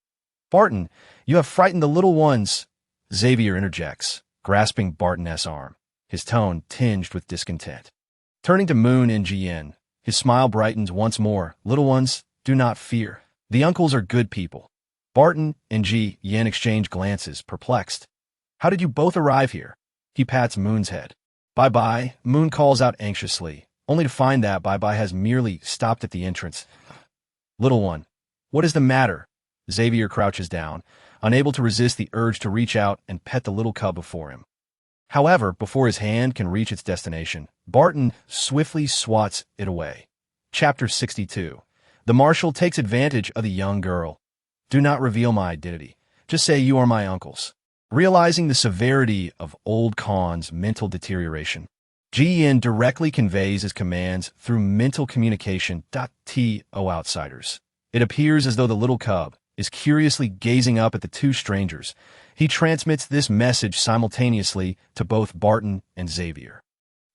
"Barton, you have frightened the little ones," Xavier interjects, grasping Barton's arm, his tone tinged with discontent. Turning to Moon and Ji Yan, his smile brightens once more. "Little ones, do not fear. The uncles are good people." Barton and Ji Yan exchange glances, perplexed. "How did you both arrive here?" He pats Moon's head. "Bye-bye," Moon calls out anxiously, only to find that Bye-bye has merely stopped at the entrance. "Little one, what is the matter?" Xavier crouches down, unable to resist the urge to reach out and pet the little cub before him. However, before his hand can reach its destination, Barton swiftly swats it away. Chapter 62. The Marshal takes advantage of the young girl. "Do not reveal my identity. Just say you are my uncles." Realizing the severity of old Khan's mental deterioration, Ji Yan directly conveys his commands through mental communication. To outsiders. It appears as though the little cub is curiously gazing up at the two strangers. He transmits this message simultaneously to both Barton and Xavier.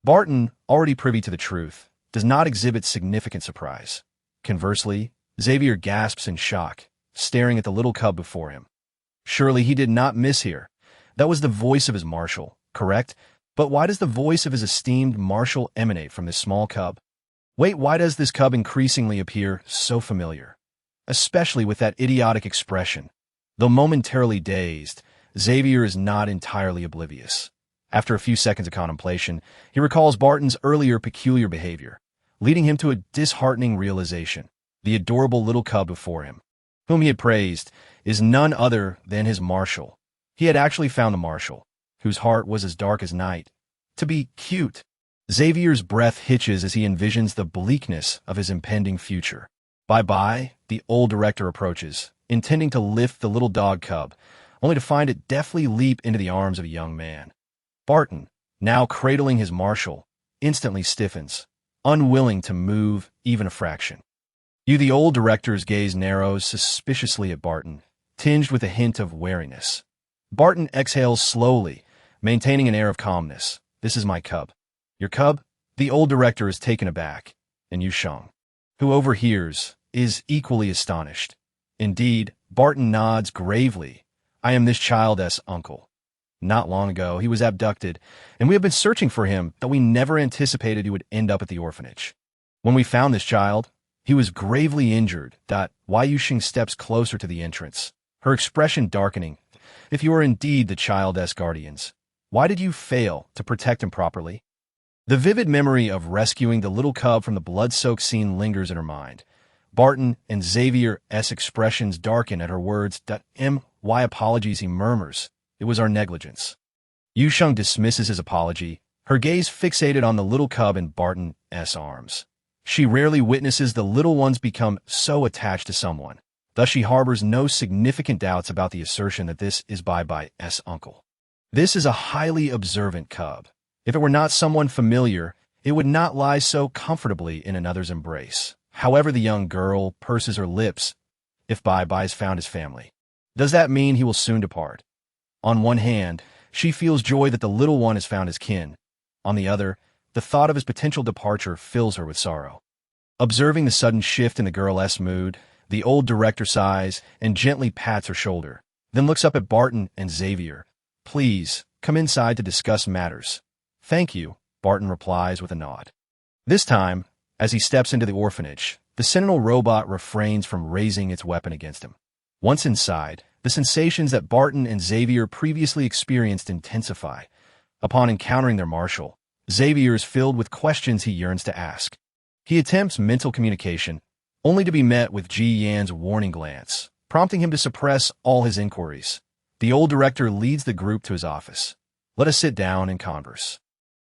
Barton, already privy to the truth, does not exhibit significant surprise. Conversely, Xavier gasps in shock, staring at the little cub before him. Surely he did not mishear. That was the voice of his marshal, correct? But why does the voice of his esteemed marshal emanate from this small cub? Wait, why does this cub increasingly appear so familiar? Especially with that idiotic expression. Though momentarily dazed, Xavier is not entirely oblivious. After a few seconds of contemplation, he recalls Barton's earlier peculiar behavior, leading him to a disheartening realization. The adorable little cub before him, whom he had praised, is none other than his marshal. He had actually found a marshal, whose heart was as dark as night, to be cute. Xavier's breath hitches as he envisions the bleakness of his impending future. Bye-bye, the old director approaches, intending to lift the little dog cub, only to find it deftly leap into the arms of a young man. Barton, now cradling his marshal, instantly stiffens, unwilling to move even a fraction. The old director's gaze narrows suspiciously at Barton, tinged with a hint of wariness. Barton exhales slowly, maintaining an air of calmness. "This is my cub." "Your cub?" The old director is taken aback, and Yu Sheng, who overhears, is equally astonished. Indeed, Barton nods gravely. "I am this child's uncle. Not long ago, he was abducted, and we have been searching for him, though we never anticipated he would end up at the orphanage. When we found this child, he was gravely injured." Yu Sheng steps closer to the entrance, her expression darkening. "If you are indeed the child's guardians, why did you fail to protect him properly?" The vivid memory of rescuing the little cub from the blood-soaked scene lingers in her mind. Barton and Xavier's expressions darken at her words. "Why apologies," he murmurs. "It was our negligence." Yu Sheng dismisses his apology, her gaze fixated on the little cub in Barton's arms. She rarely witnesses the little ones become so attached to someone. Thus she harbors no significant doubts about the assertion that this is Bye-bye's uncle. This is a highly observant cub. If it were not someone familiar, it would not lie so comfortably in another's embrace. However, the young girl purses her lips. If Bye-bye's found his family, does that mean he will soon depart? On one hand, she feels joy that the little one has found his kin. On the other, the thought of his potential departure fills her with sorrow. Observing the sudden shift in the girl's mood, the old director sighs and gently pats her shoulder, then looks up at Barton and Xavier. "Please, come inside to discuss matters." "Thank you," Barton replies with a nod. This time, as he steps into the orphanage, the Sentinel robot refrains from raising its weapon against him. Once inside, the sensations that Barton and Xavier previously experienced intensify. Upon encountering their marshal, Xavier is filled with questions he yearns to ask. He attempts mental communication, only to be met with Ji Yan's warning glance, prompting him to suppress all his inquiries. The old director leads the group to his office. "Let us sit down and converse."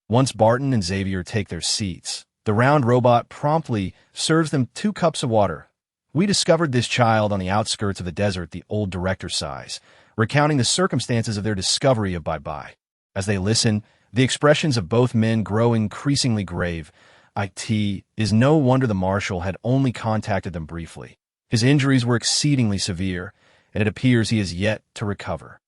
Once Barton and Xavier take their seats, the round robot promptly serves them 2 cups of water. "We discovered this child on the outskirts of the desert," the old director sighs, recounting the circumstances of their discovery of Bye-bye. As they listen, the expressions of both men grow increasingly grave. It is no wonder the marshal had only contacted them briefly. His injuries were exceedingly severe, and it appears he is yet to recover.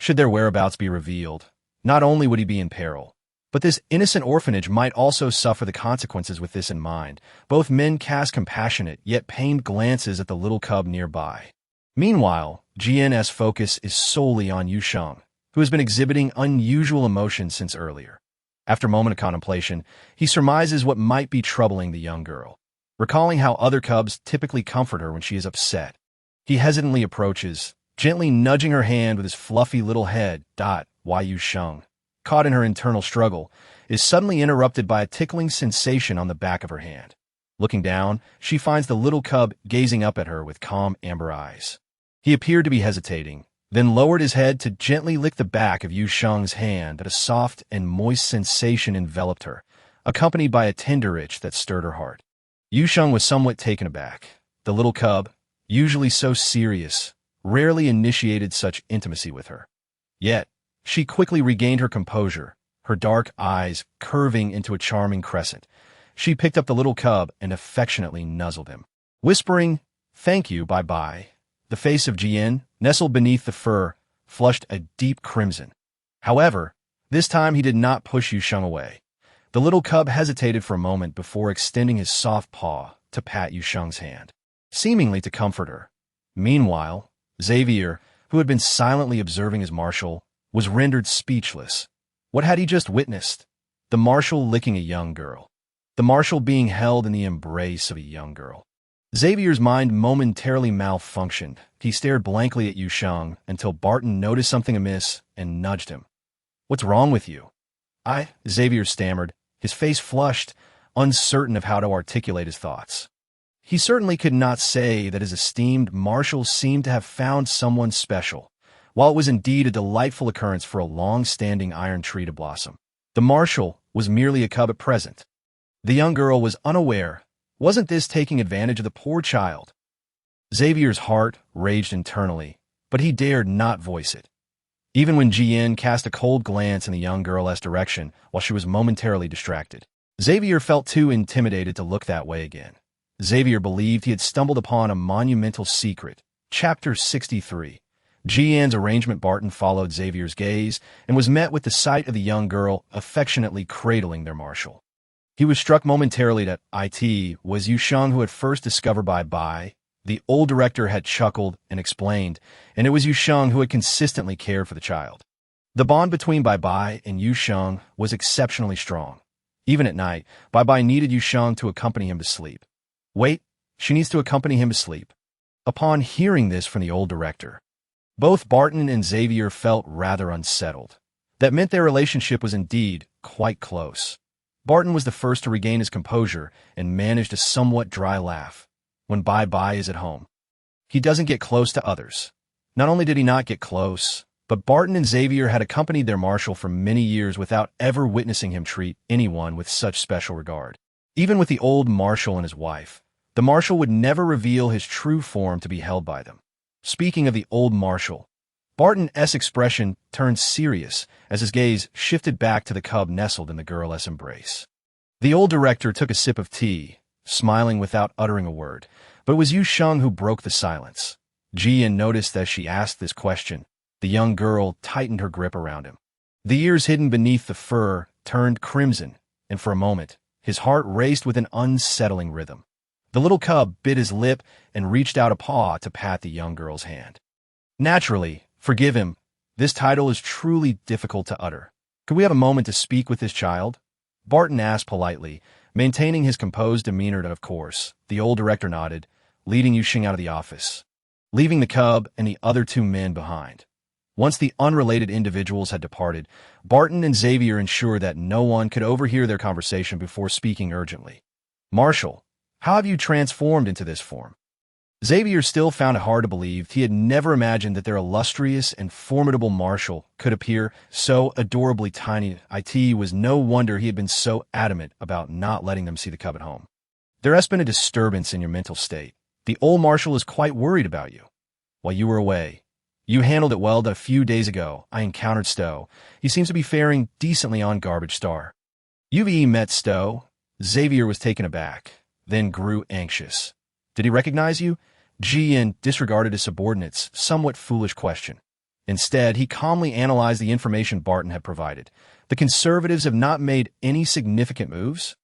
Should their whereabouts be revealed, not only would he be in peril, But this innocent orphanage might also suffer the consequences. With this in mind, both men cast compassionate yet pained glances at the little cub nearby. Meanwhile, GN's focus is solely on Yu Sheng, who has been exhibiting unusual emotions since earlier. After a moment of contemplation, he surmises what might be troubling the young girl. Recalling how other cubs typically comfort her when she is upset, he hesitantly approaches, gently nudging her hand with his fluffy little head. Why Yu Sheng, caught in her internal struggle, is suddenly interrupted by a tickling sensation on the back of her hand. Looking down, she finds the little cub gazing up at her with calm amber eyes. He appeared to be hesitating, then lowered his head to gently lick the back of Yu Sheng's hand. That a soft and moist sensation enveloped her, accompanied by a tender itch that stirred her heart. Yu Sheng was somewhat taken aback. The little cub, usually so serious, rarely initiated such intimacy with her. Yet, she quickly regained her composure, her dark eyes curving into a charming crescent. She picked up the little cub and affectionately nuzzled him. Whispering, "Thank you, bye-bye," the face of GN, nestled beneath the fur, flushed a deep crimson. However, this time he did not push Yu Sheng away. The little cub hesitated for a moment before extending his soft paw to pat Yu Sheng's hand, seemingly to comfort her. Meanwhile, Xavier, who had been silently observing his marshal, was rendered speechless. What had he just witnessed? The marshal licking a young girl. The marshal being held in the embrace of a young girl. Xavier's mind momentarily malfunctioned. He stared blankly at Yu Sheng until Barton noticed something amiss and nudged him. "What's wrong with you?" Xavier stammered, his face flushed, uncertain of how to articulate his thoughts. He certainly could not say that his esteemed marshal seemed to have found someone special, while it was indeed a delightful occurrence for a long-standing iron tree to blossom. The marshal was merely a cub at present. The young girl was unaware. Wasn't this taking advantage of the poor child? Xavier's heart raged internally, but he dared not voice it. Even when GN cast a cold glance in the young girl's direction while she was momentarily distracted, Xavier felt too intimidated to look that way again. Xavier believed he had stumbled upon a monumental secret. Chapter 63. GN's arrangement. Barton followed Xavier's gaze and was met with the sight of the young girl affectionately cradling their marshal. He was struck momentarily that it was Yu Sheng who had first discovered Bai. The old director had chuckled and explained, and it was Yu Sheng who had consistently cared for the child. The bond between Bai and Yu Sheng was exceptionally strong. Even at night, Bai needed Yu Sheng to accompany him to sleep. Wait, she needs to accompany him to sleep. Upon hearing this from the old director, both Barton and Xavier felt rather unsettled. That meant their relationship was indeed quite close. Barton was the first to regain his composure and managed a somewhat dry laugh. When Bai is at home, he doesn't get close to others. Not only did he not get close, but Barton and Xavier had accompanied their marshal for many years without ever witnessing him treat anyone with such special regard. Even with the old marshal and his wife, the marshal would never reveal his true form to be held by them. Speaking of the old marshal, Barton's expression turned serious as his gaze shifted back to the cub nestled in the girl's embrace. The old director took a sip of tea, smiling without uttering a word, but it was Yu Sheng who broke the silence. GN noticed as she asked this question, the young girl tightened her grip around him. The ears hidden beneath the fur turned crimson, and for a moment, his heart raced with an unsettling rhythm. The little cub bit his lip and reached out a paw to pat the young girl's hand. Naturally, forgive him. This title is truly difficult to utter. Could we have a moment to speak with this child? Barton asked politely, maintaining his composed demeanor. Of course, the old director nodded, leading Yu Sheng out of the office, leaving the cub and the other two men behind. Once the unrelated individuals had departed, Barton and Xavier ensured that no one could overhear their conversation before speaking urgently. "Marshal, how have you transformed into this form?" Xavier still found it hard to believe. He had never imagined that their illustrious and formidable marshal could appear so adorably tiny. It was no wonder he had been so adamant about not letting them see the cub at home. "There has been a disturbance in your mental state. The old marshal is quite worried about you. While you were away, you handled it well. That a few days ago, I encountered Stowe. He seems to be faring decently on Garbage Star." You've met Stowe? Xavier was taken aback, then grew anxious. "Did he recognize you?" GN disregarded his subordinate's somewhat foolish question. Instead, he calmly analyzed the information Barton had provided, The conservatives have not made any significant moves?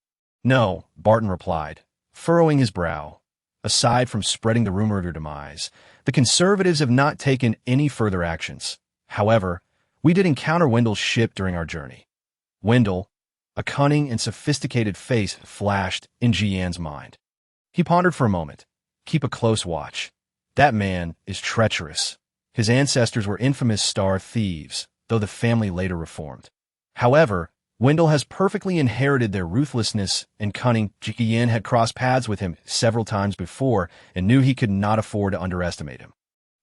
No, Barton replied, furrowing his brow. Aside from spreading the rumor of your demise, the conservatives have not taken any further actions. However, we did encounter Wendell's ship during our journey. Wendell, a cunning and sophisticated face flashed in Jian's mind. He pondered for a moment. Keep a close watch. That man is treacherous. His ancestors were infamous star thieves, though the family later reformed. However, Wendell has perfectly inherited their ruthlessness and cunning. Jian had crossed paths with him several times before and knew he could not afford to underestimate him.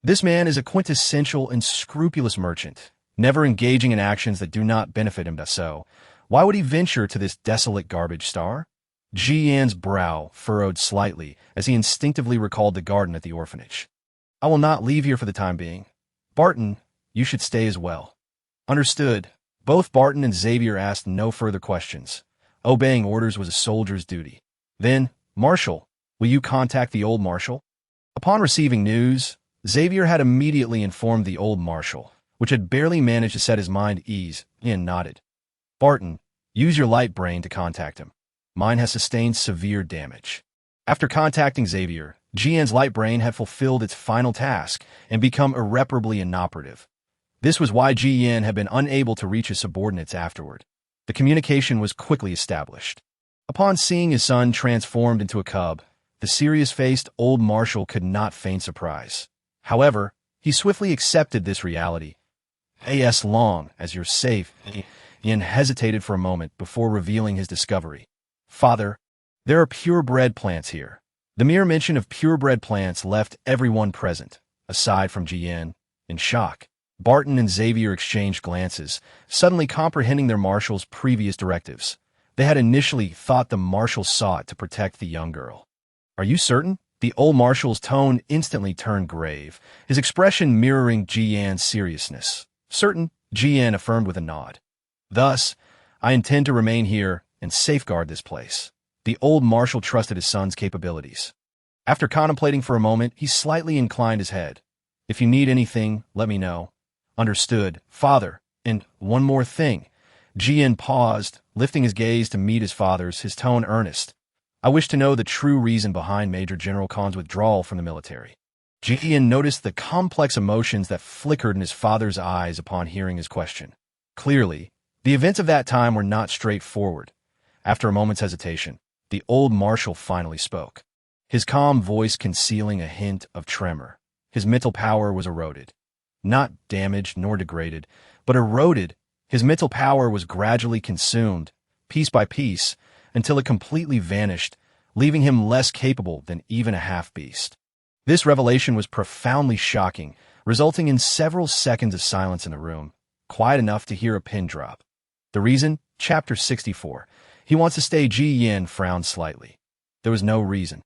This man is a quintessential and scrupulous merchant, never engaging in actions that do not benefit him. So, why would he venture to this desolate garbage star? Jian's brow furrowed slightly as he instinctively recalled the garden at the orphanage. I will not leave here for the time being. Barton, you should stay as well. Understood. Both Barton and Xavier asked no further questions. Obeying orders was a soldier's duty. Then, Marshal, will you contact the old Marshal? Upon receiving news, Xavier had immediately informed the old Marshal, which had barely managed to set his mind at ease. Ian nodded. Barton, use your light brain to contact him. Mine has sustained severe damage. After contacting Xavier, Jian's light brain had fulfilled its final task and become irreparably inoperative. This was why Jian had been unable to reach his subordinates afterward. The communication was quickly established. Upon seeing his son transformed into a cub, the serious-faced old Marshal could not feign surprise. However, he swiftly accepted this reality. As long as you're safe, Ian hesitated for a moment before revealing his discovery. Father, there are purebred plants here. The mere mention of purebred plants left everyone present, aside from Jian, in shock. Barton and Xavier exchanged glances, suddenly comprehending their marshal's previous directives. They had initially thought the marshal sought to protect the young girl. Are you certain? The old marshal's tone instantly turned grave, his expression mirroring Jian's seriousness. Certain, Jian affirmed with a nod. Thus, I intend to remain here and safeguard this place. The old marshal trusted his son's capabilities. After contemplating for a moment, he slightly inclined his head. If you need anything, let me know. Understood, Father. And one more thing. Jian paused, lifting his gaze to meet his father's, his tone earnest. I wish to know the true reason behind Major General Khan's withdrawal from the military. Jian noticed the complex emotions that flickered in his father's eyes upon hearing his question. Clearly, the events of that time were not straightforward. After a moment's hesitation, the old marshal finally spoke, his calm voice concealing a hint of tremor. His mental power was eroded. Not damaged nor degraded, but eroded. His mental power was gradually consumed, piece by piece, until it completely vanished, leaving him less capable than even a half-beast. This revelation was profoundly shocking, resulting in several seconds of silence in the room, quiet enough to hear a pin drop. The reason? Chapter 64. He wants to stay. Jian frowned slightly. There was no reason.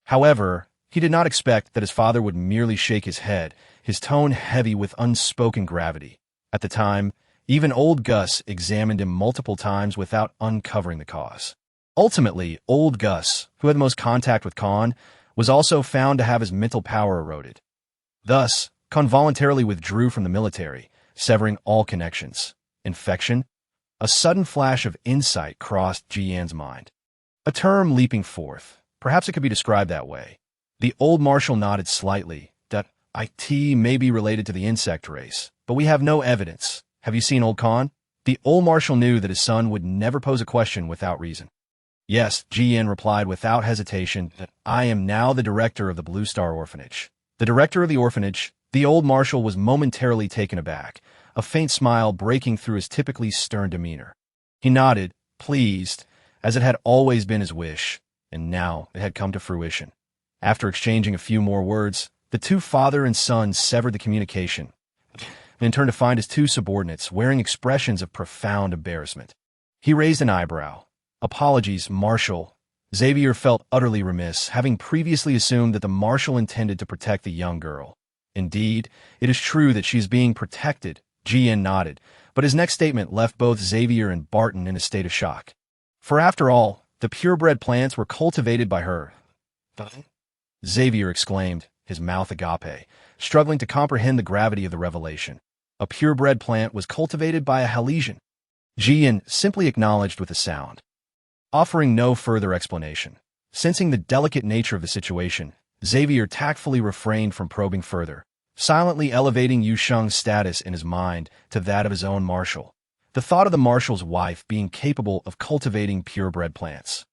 However, he did not expect that his father would merely shake his head, his tone heavy with unspoken gravity. At the time, even old Gus examined him multiple times without uncovering the cause. Ultimately, old Gus, who had the most contact with Khan, was also found to have his mental power eroded. Thus, Khan voluntarily withdrew from the military, severing all connections. Infection? A sudden flash of insight crossed Jian's mind. A term leaping forth. Perhaps it could be described that way. The old marshal nodded slightly. That IT may be related to the insect race, but we have no evidence. Have you seen old Khan? The old marshal knew that his son would never pose a question without reason. Yes, Jian replied without hesitation, that I am now the director of the Blue Star Orphanage. The director of the orphanage? The old marshal was momentarily taken aback, a faint smile breaking through his typically stern demeanor. He nodded, pleased, as it had always been his wish, and now it had come to fruition. After exchanging a few more words, the two father and son severed the communication, and turned to find his two subordinates wearing expressions of profound embarrassment. He raised an eyebrow. Apologies, Marshal. Xavier felt utterly remiss, having previously assumed that the Marshal intended to protect the young girl. Indeed, it is true that she is being protected, Jian nodded, but his next statement left both Xavier and Barton in a state of shock. For after all, the purebred plants were cultivated by her. Xavier exclaimed, his mouth agape, struggling to comprehend the gravity of the revelation. A purebred plant was cultivated by a Hallsian. Jian simply acknowledged with a sound, offering no further explanation. Sensing the delicate nature of the situation, Xavier tactfully refrained from probing further, silently elevating Yu Sheng's status in his mind to that of his own marshal. The thought of the marshal's wife being capable of cultivating purebred plants.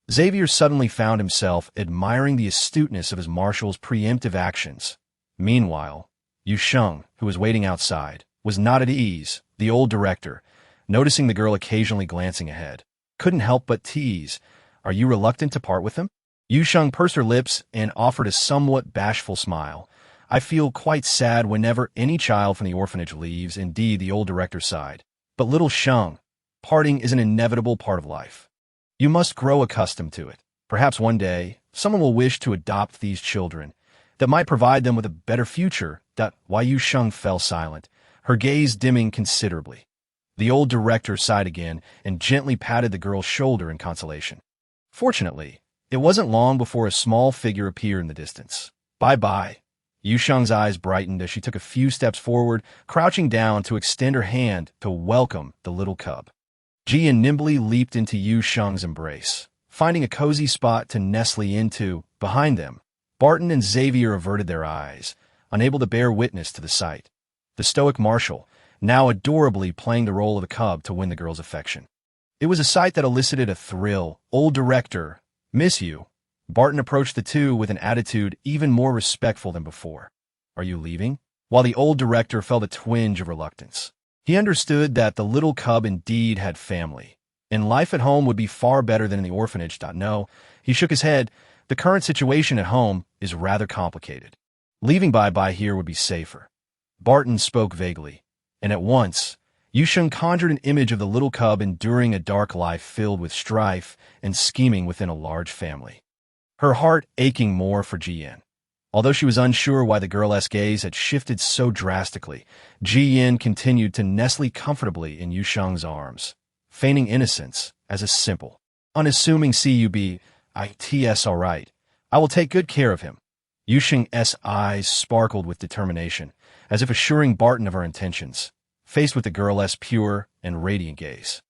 Xavier suddenly found himself admiring the astuteness of his marshal's preemptive actions. Meanwhile, Yu Sheng, who was waiting outside, was not at ease. The old director, noticing the girl occasionally glancing ahead, couldn't help but tease, "Are you reluctant to part with him?" Yu Sheng pursed her lips and offered a somewhat bashful smile. "I feel quite sad whenever any child from the orphanage leaves." Indeed, the old director sighed. "But little Sheng, parting is an inevitable part of life. You must grow accustomed to it. Perhaps one day, someone will wish to adopt these children that might provide them with a better future." Why Yu Sheng fell silent, her gaze dimming considerably. The old director sighed again and gently patted the girl's shoulder in consolation. Fortunately, it wasn't long before a small figure appeared in the distance. "Bye-bye." Yu Sheng's eyes brightened as she took a few steps forward, crouching down to extend her hand to welcome the little cub. Jian nimbly leaped into Yu Sheng's embrace, finding a cozy spot to nestle into. Behind them, Barton and Xavier averted their eyes, unable to bear witness to the sight. The stoic marshal, now adorably playing the role of a cub to win the girl's affection. It was a sight that elicited a thrill. "Old director, miss you." Barton approached the two with an attitude even more respectful than before. "Are you leaving?" While the old director felt a twinge of reluctance. He understood that the little cub indeed had family, and life at home would be far better than in the orphanage. No, he shook his head. The current situation at home is rather complicated. Leaving bye-bye here would be safer. Barton spoke vaguely, and at once, Yu Sheng conjured an image of the little cub enduring a dark life filled with strife and scheming within a large family. Her heart aching more for Jian. Although she was unsure why the girl's gaze had shifted so drastically, Jian continued to nestle comfortably in Yu Sheng's arms, feigning innocence as a simple, unassuming "It's all right. I will take good care of him." Yu Sheng's eyes sparkled with determination, as if assuring Barton of her intentions, faced with the girl's pure and radiant gaze.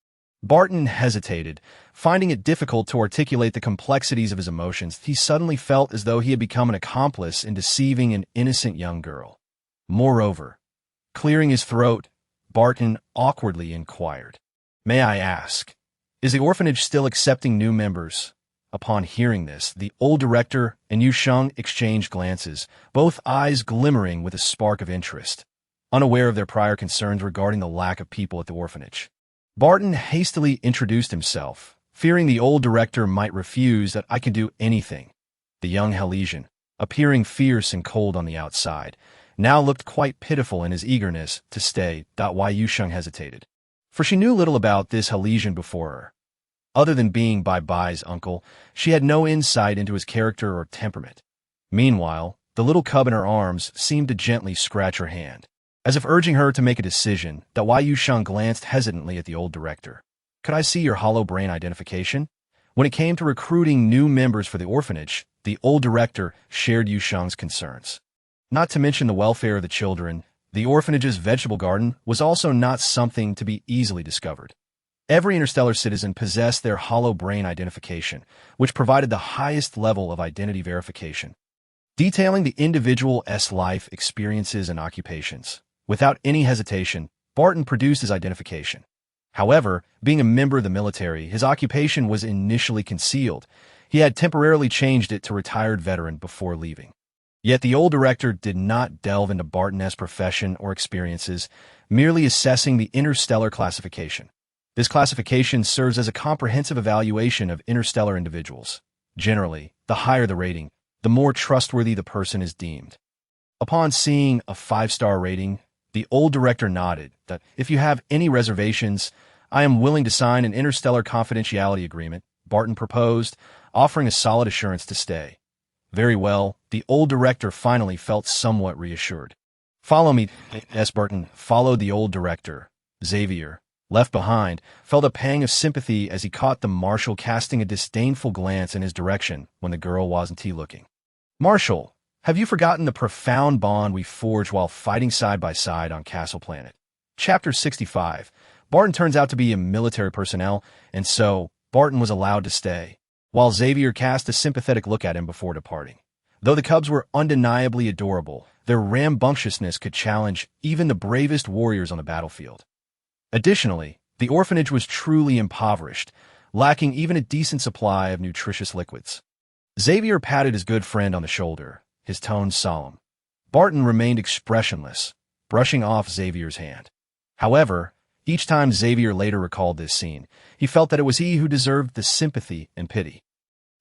Barton hesitated, finding it difficult to articulate the complexities of his emotions. He suddenly felt as though he had become an accomplice in deceiving an innocent young girl. Moreover, clearing his throat, Barton awkwardly inquired, "May I ask, is the orphanage still accepting new members?" Upon hearing this, the old director and Yu Sheng exchanged glances, both eyes glimmering with a spark of interest, unaware of their prior concerns regarding the lack of people at the orphanage. Barton hastily introduced himself, fearing the old director might refuse. "I can do anything." The young Hallsian, appearing fierce and cold on the outside, now looked quite pitiful in his eagerness to stay. Why Yu Sheng hesitated, for she knew little about this Hallsian before her. Other than being Bye-Bye's uncle, she had no insight into his character or temperament. Meanwhile, the little cub in her arms seemed to gently scratch her hand, as if urging her to make a decision. Why Yu Sheng glanced hesitantly at the old director. "Could I see your hollow brain identification?" When it came to recruiting new members for the orphanage, the old director shared Yu Sheng's concerns. Not to mention the welfare of the children, the orphanage's vegetable garden was also not something to be easily discovered. Every interstellar citizen possessed their hollow brain identification, which provided the highest level of identity verification, detailing the individual's life experiences and occupations. Without any hesitation, Barton produced his identification. However, being a member of the military, his occupation was initially concealed. He had temporarily changed it to retired veteran before leaving. Yet the old director did not delve into Barton's profession or experiences, merely assessing the interstellar classification. This classification serves as a comprehensive evaluation of interstellar individuals. Generally, the higher the rating, the more trustworthy the person is deemed. Upon seeing a 5-star rating, the old director nodded. "If you have any reservations, I am willing to sign an interstellar confidentiality agreement," Barton proposed, offering a solid assurance to stay. Very well, the old director finally felt somewhat reassured. "Follow me." Barton followed the old director. Xavier, left behind, felt a pang of sympathy as he caught the marshal casting a disdainful glance in his direction when the girl wasn't looking. "Marshal, have you forgotten the profound bond we forged while fighting side by side on Castle Planet?" Chapter 65. Barton turns out to be a military personnel, and so Barton was allowed to stay, while Xavier cast a sympathetic look at him before departing. Though the cubs were undeniably adorable, their rambunctiousness could challenge even the bravest warriors on the battlefield. Additionally, the orphanage was truly impoverished, lacking even a decent supply of nutritious liquids. Xavier patted his good friend on the shoulder, his tone solemn. Barton remained expressionless, brushing off Xavier's hand. However, each time Xavier later recalled this scene, he felt that it was he who deserved the sympathy and pity.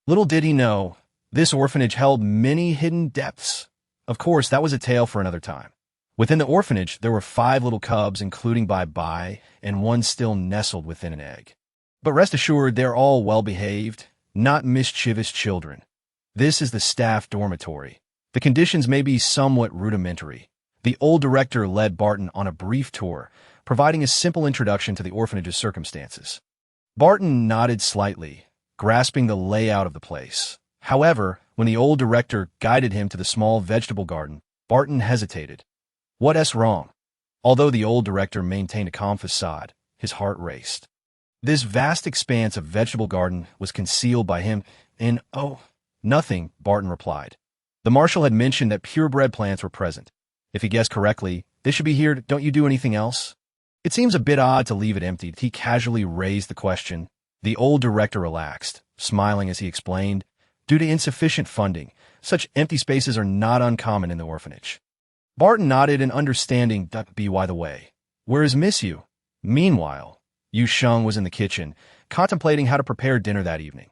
Little did he know, this orphanage held many hidden depths. Of course, that was a tale for another time. Within the orphanage, there were 5 little cubs, including Bye-Bye, and one still nestled within an egg. But rest assured, they're all well-behaved, not mischievous children. This is the staff dormitory. The conditions may be somewhat rudimentary. The old director led Barton on a brief tour, providing a simple introduction to the orphanage's circumstances. Barton nodded slightly, grasping the layout of the place. However, when the old director guided him to the small vegetable garden, Barton hesitated. What's wrong? Although the old director maintained a calm facade, his heart raced. This vast expanse of vegetable garden was concealed by him in, nothing, Barton replied. The marshal had mentioned that purebred plants were present. If he guessed correctly, they should be here. Don't you do anything else? It seems a bit odd to leave it empty. He casually raised the question. The old director relaxed, smiling as he explained, due to insufficient funding, such empty spaces are not uncommon in the orphanage. Barton nodded in understanding. By the way, where is Miss Yu? Meanwhile, Yu Sheng was in the kitchen, contemplating how to prepare dinner that evening.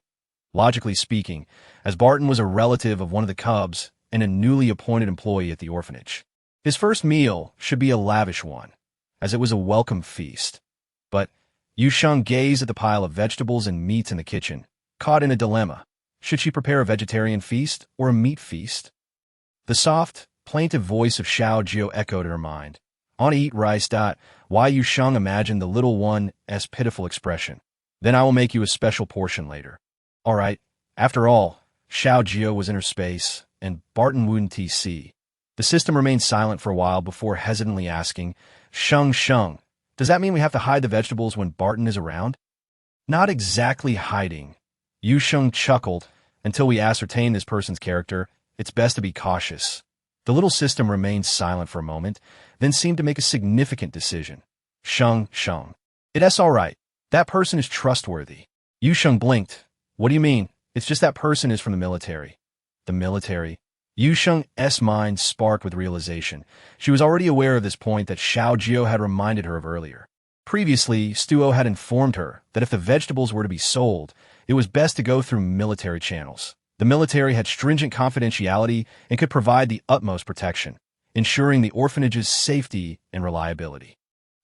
Logically speaking, as Barton was a relative of one of the cubs and a newly appointed employee at the orphanage, his first meal should be a lavish one, as it was a welcome feast. But Yu Sheng gazed at the pile of vegetables and meats in the kitchen, caught in a dilemma. Should she prepare a vegetarian feast or a meat feast? The soft, plaintive voice of Xiao Jiao echoed in her mind. "I want to eat rice. Why?" Yu Sheng imagined the little one's pitiful expression. "Then I will make you a special portion later." All right. After all, Xiao Jiao was in her space, and Barton wouldn't see. The system remained silent for a while before hesitantly asking, Sheng, does that mean we have to hide the vegetables when Barton is around?" "Not exactly hiding." Yu Sheng chuckled. "Until we ascertain this person's character, it's best to be cautious." The little system remained silent for a moment, then seemed to make a significant decision. Sheng, it's all right. That person is trustworthy." Yu Sheng blinked. "What do you mean?" "It's just that person is from the military." "The military?" Yu Sheng's mind sparked with realization. She was already aware of this point that Xiao Jiao had reminded her of earlier. Previously, Stuo had informed her that if the vegetables were to be sold, it was best to go through military channels. The military had stringent confidentiality and could provide the utmost protection, ensuring the orphanage's safety and reliability.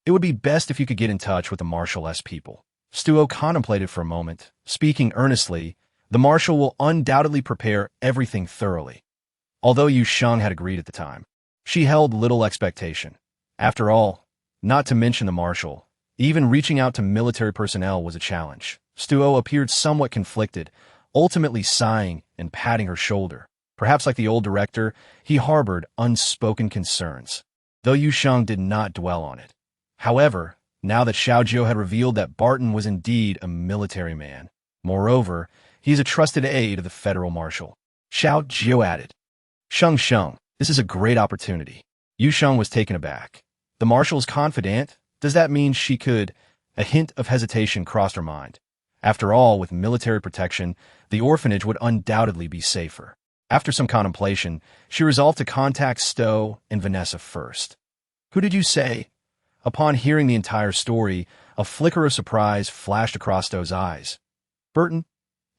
It would be best if you could get in touch with the Marshal's people. Stuo contemplated for a moment. Speaking earnestly, the Marshal will undoubtedly prepare everything thoroughly. Although Yu Sheng had agreed at the time, she held little expectation. After all, not to mention the Marshal, even reaching out to military personnel was a challenge. Stuo appeared somewhat conflicted, ultimately sighing and patting her shoulder. Perhaps like the old director, he harbored unspoken concerns, though Yu Sheng did not dwell on it. However, now that Xiao Jiao had revealed that Barton was indeed a military man, moreover, he is a trusted aide of the Federal Marshal, Xiao Jiao added. Sheng, this is a great opportunity." Yu Sheng was taken aback. "The Marshal's confidant? Does that mean she could—" A hint of hesitation crossed her mind. After all, with military protection, the orphanage would undoubtedly be safer. After some contemplation, she resolved to contact Stowe and Vanessa first. "Who did you say?" Upon hearing the entire story, a flicker of surprise flashed across Stowe's eyes. "Burton?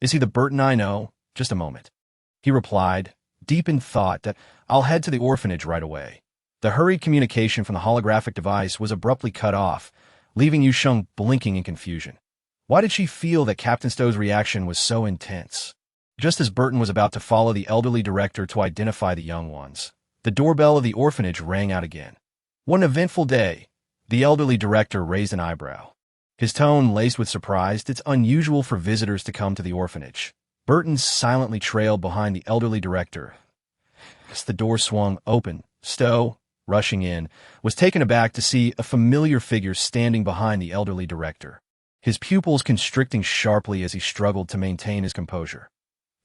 Is he the Burton I know? Just a moment." He replied, deep in thought, that "I'll head to the orphanage right away." The hurried communication from the holographic device was abruptly cut off, leaving Yu Sheng blinking in confusion. Why did she feel that Captain Stowe's reaction was so intense? Just as Burton was about to follow the elderly director to identify the young ones, the doorbell of the orphanage rang out again. What an eventful day. The elderly director raised an eyebrow. His tone laced with surprise. It's unusual for visitors to come to the orphanage. Burton silently trailed behind the elderly director. As the door swung open, "Stowe, rushing in, was taken aback to see a familiar figure standing behind the elderly director, his pupils constricting sharply as he struggled to maintain his composure.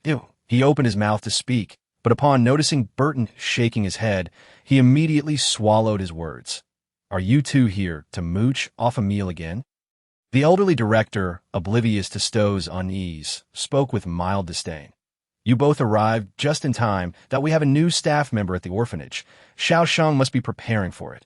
Ew. He opened his mouth to speak, but upon noticing Burton shaking his head, he immediately swallowed his words. Are you two here to mooch off a meal again? The elderly director, oblivious to Stowe's unease, spoke with mild disdain. You both arrived just in time that we have a new staff member at the orphanage. Yu Sheng must be preparing for it.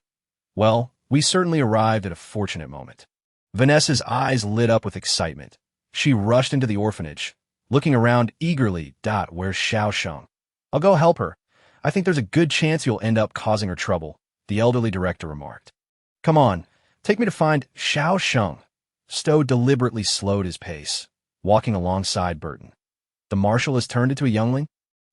Well, we certainly arrived at a fortunate moment. Vanessa's eyes lit up with excitement. She rushed into the orphanage, looking around eagerly. Where's Yu Sheng? I'll go help her. I think there's a good chance you'll end up causing her trouble, the elderly director remarked. Come on, take me to find Yu Sheng. Stowe deliberately slowed his pace, walking alongside Burton. The marshal has turned into a youngling?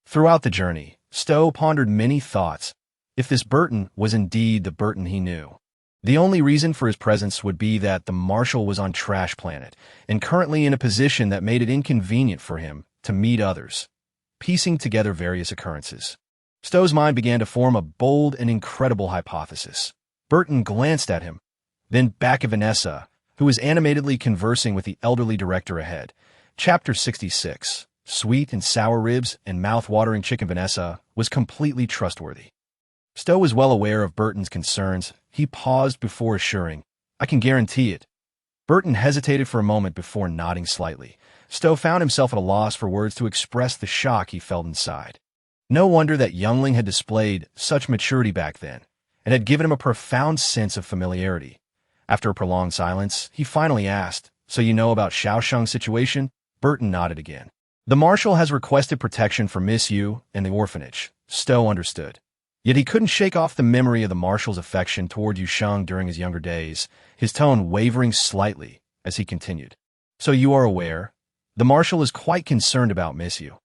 Throughout the journey, Stowe pondered many thoughts. If this Burton was indeed the Burton he knew, the only reason for his presence would be that the marshal was on Trash Planet and currently in a position that made it inconvenient for him to meet others. Piecing together various occurrences, Stowe's mind began to form a bold and incredible hypothesis. Burton glanced at him, then back at Vanessa, who was animatedly conversing with the elderly director ahead. Chapter 66. Sweet and sour ribs and mouth-watering chicken. Vanessa was completely trustworthy. Stowe was well aware of Burton's concerns. He paused before assuring, I can guarantee it. Burton hesitated for a moment before nodding slightly. Stowe found himself at a loss for words to express the shock he felt inside. No wonder that Youngling had displayed such maturity back then, and had given him a profound sense of familiarity. After a prolonged silence, he finally asked, So you know about Yu Sheng's situation? Burton nodded again. The marshal has requested protection for Miss Yu and the orphanage. Stowe understood. Yet he couldn't shake off the memory of the marshal's affection toward Yu Sheng during his younger days, his tone wavering slightly as he continued. So you are aware? The marshal is quite concerned about Miss Yu.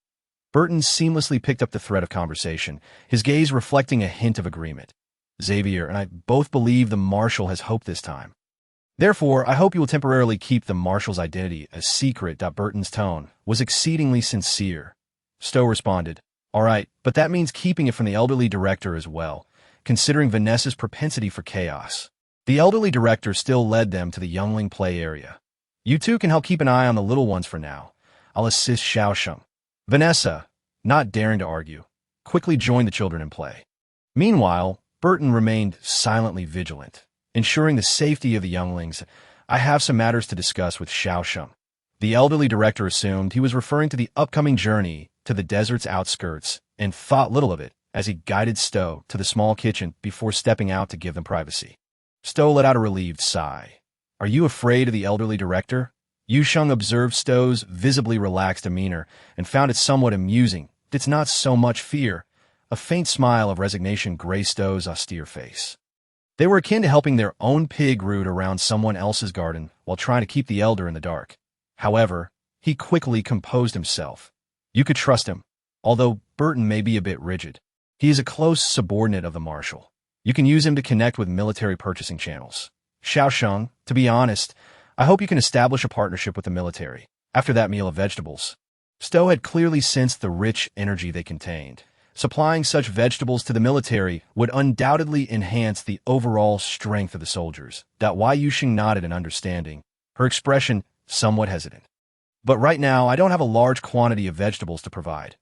Burton seamlessly picked up the thread of conversation, his gaze reflecting a hint of agreement. Xavier and I both believe the marshal has hope this time. Therefore, I hope you will temporarily keep the marshal's identity a secret. Burton's tone was exceedingly sincere. Stowe responded, All right, but that means keeping it from the elderly director as well, considering Vanessa's propensity for chaos. The elderly director still led them to the youngling play area. You two can help keep an eye on the little ones for now. I'll assist Yu Sheng. Vanessa, not daring to argue, quickly joined the children in play. Meanwhile, Burton remained silently vigilant, ensuring the safety of the younglings. I have some matters to discuss with Yu Sheng. The elderly director assumed he was referring to the upcoming journey to the desert's outskirts and thought little of it as he guided Stowe to the small kitchen before stepping out to give them privacy. Stowe let out a relieved sigh. Are you afraid of the elderly director? Yu Sheng observed Stowe's visibly relaxed demeanor and found it somewhat amusing. It's not so much fear. A faint smile of resignation graced Stowe's austere face. They were akin to helping their own pig root around someone else's garden while trying to keep the elder in the dark. However, he quickly composed himself. You could trust him, although Burton may be a bit rigid. He is a close subordinate of the marshal. You can use him to connect with military purchasing channels. Yu Sheng, to be honest, I hope you can establish a partnership with the military after that meal of vegetables. Stowe had clearly sensed the rich energy they contained. Supplying such vegetables to the military would undoubtedly enhance the overall strength of the soldiers. Yu Sheng nodded in understanding, her expression somewhat hesitant. But right now, I don't have a large quantity of vegetables to provide.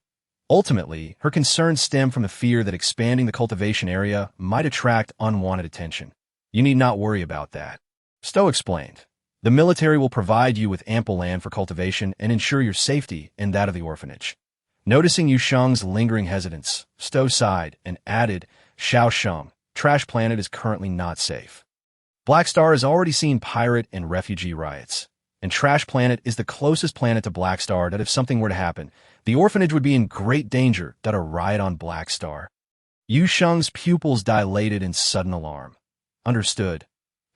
Ultimately, her concerns stem from the fear that expanding the cultivation area might attract unwanted attention. You need not worry about that. Stowe explained. The military will provide you with ample land for cultivation and ensure your safety and that of the orphanage. Noticing Yu Sheng's lingering hesitance, Stowe sighed and added, Yu Sheng, Trash Planet is currently not safe. Black Star has already seen pirate and refugee riots, and Trash Planet is the closest planet to Black Star that if something were to happen, the orphanage would be in great danger. A riot on Black Star. Yu Sheng's pupils dilated in sudden alarm. Understood.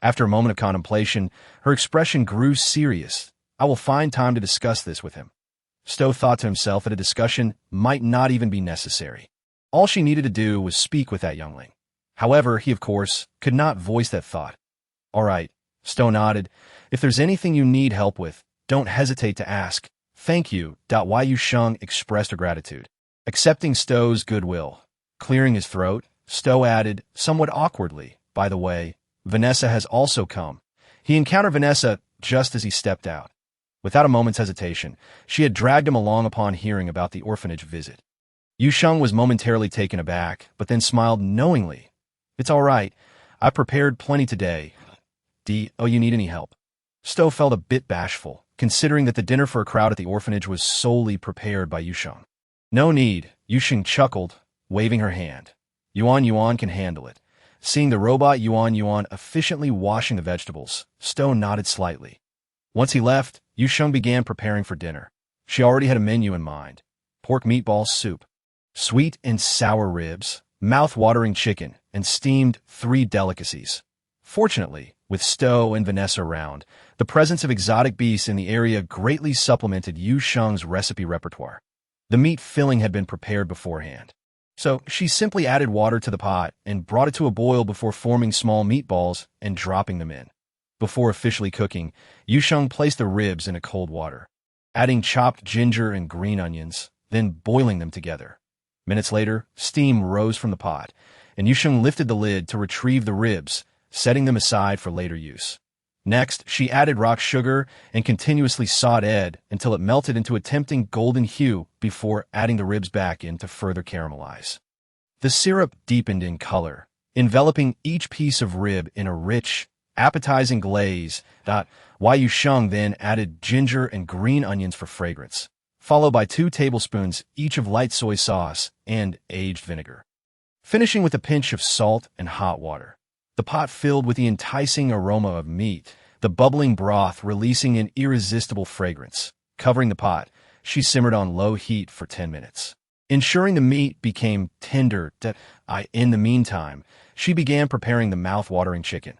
After a moment of contemplation, her expression grew serious. I will find time to discuss this with him. Stowe thought to himself that a discussion might not even be necessary. All she needed to do was speak with that youngling. However, he, of course, could not voice that thought. All right, Stowe nodded. If there's anything you need help with, don't hesitate to ask. Thank you. Yu Sheng expressed her gratitude, accepting Stowe's goodwill. Clearing his throat, Stowe added, somewhat awkwardly, by the way, Vanessa has also come. He encountered Vanessa just as he stepped out. Without a moment's hesitation, she had dragged him along upon hearing about the orphanage visit. Yu Sheng was momentarily taken aback, but then smiled knowingly. It's all right. I prepared plenty today. Oh, you need any help? Stowe felt a bit bashful, considering that the dinner for a crowd at the orphanage was solely prepared by Yu Sheng. No need, Yu Sheng chuckled, waving her hand. Yuan can handle it. Seeing the robot Yuan efficiently washing the vegetables, Stowe nodded slightly. Once he left, Yu Sheng began preparing for dinner. She already had a menu in mind. Pork meatball soup, sweet and sour ribs, mouth-watering chicken, and steamed 3 delicacies. Fortunately, with Stowe and Vanessa around, the presence of exotic beasts in the area greatly supplemented Yu Sheng's recipe repertoire. The meat filling had been prepared beforehand. So she simply added water to the pot and brought it to a boil before forming small meatballs and dropping them in. Before officially cooking, Yu Sheng placed the ribs in a cold water, adding chopped ginger and green onions, then boiling them together. Minutes later, steam rose from the pot, and Yu Sheng lifted the lid to retrieve the ribs, setting them aside for later use. Next, she added rock sugar and continuously sautéed until it melted into a tempting golden hue before adding the ribs back in to further caramelize. The syrup deepened in color, enveloping each piece of rib in a rich, appetizing glaze. Yu Sheng then added ginger and green onions for fragrance, followed by 2 tablespoons each of light soy sauce and aged vinegar. Finishing with a pinch of salt and hot water. The pot filled with the enticing aroma of meat, the bubbling broth releasing an irresistible fragrance. Covering the pot, she simmered on low heat for 10 minutes. Ensuring the meat became tender, in the meantime, she began preparing the mouth-watering chicken.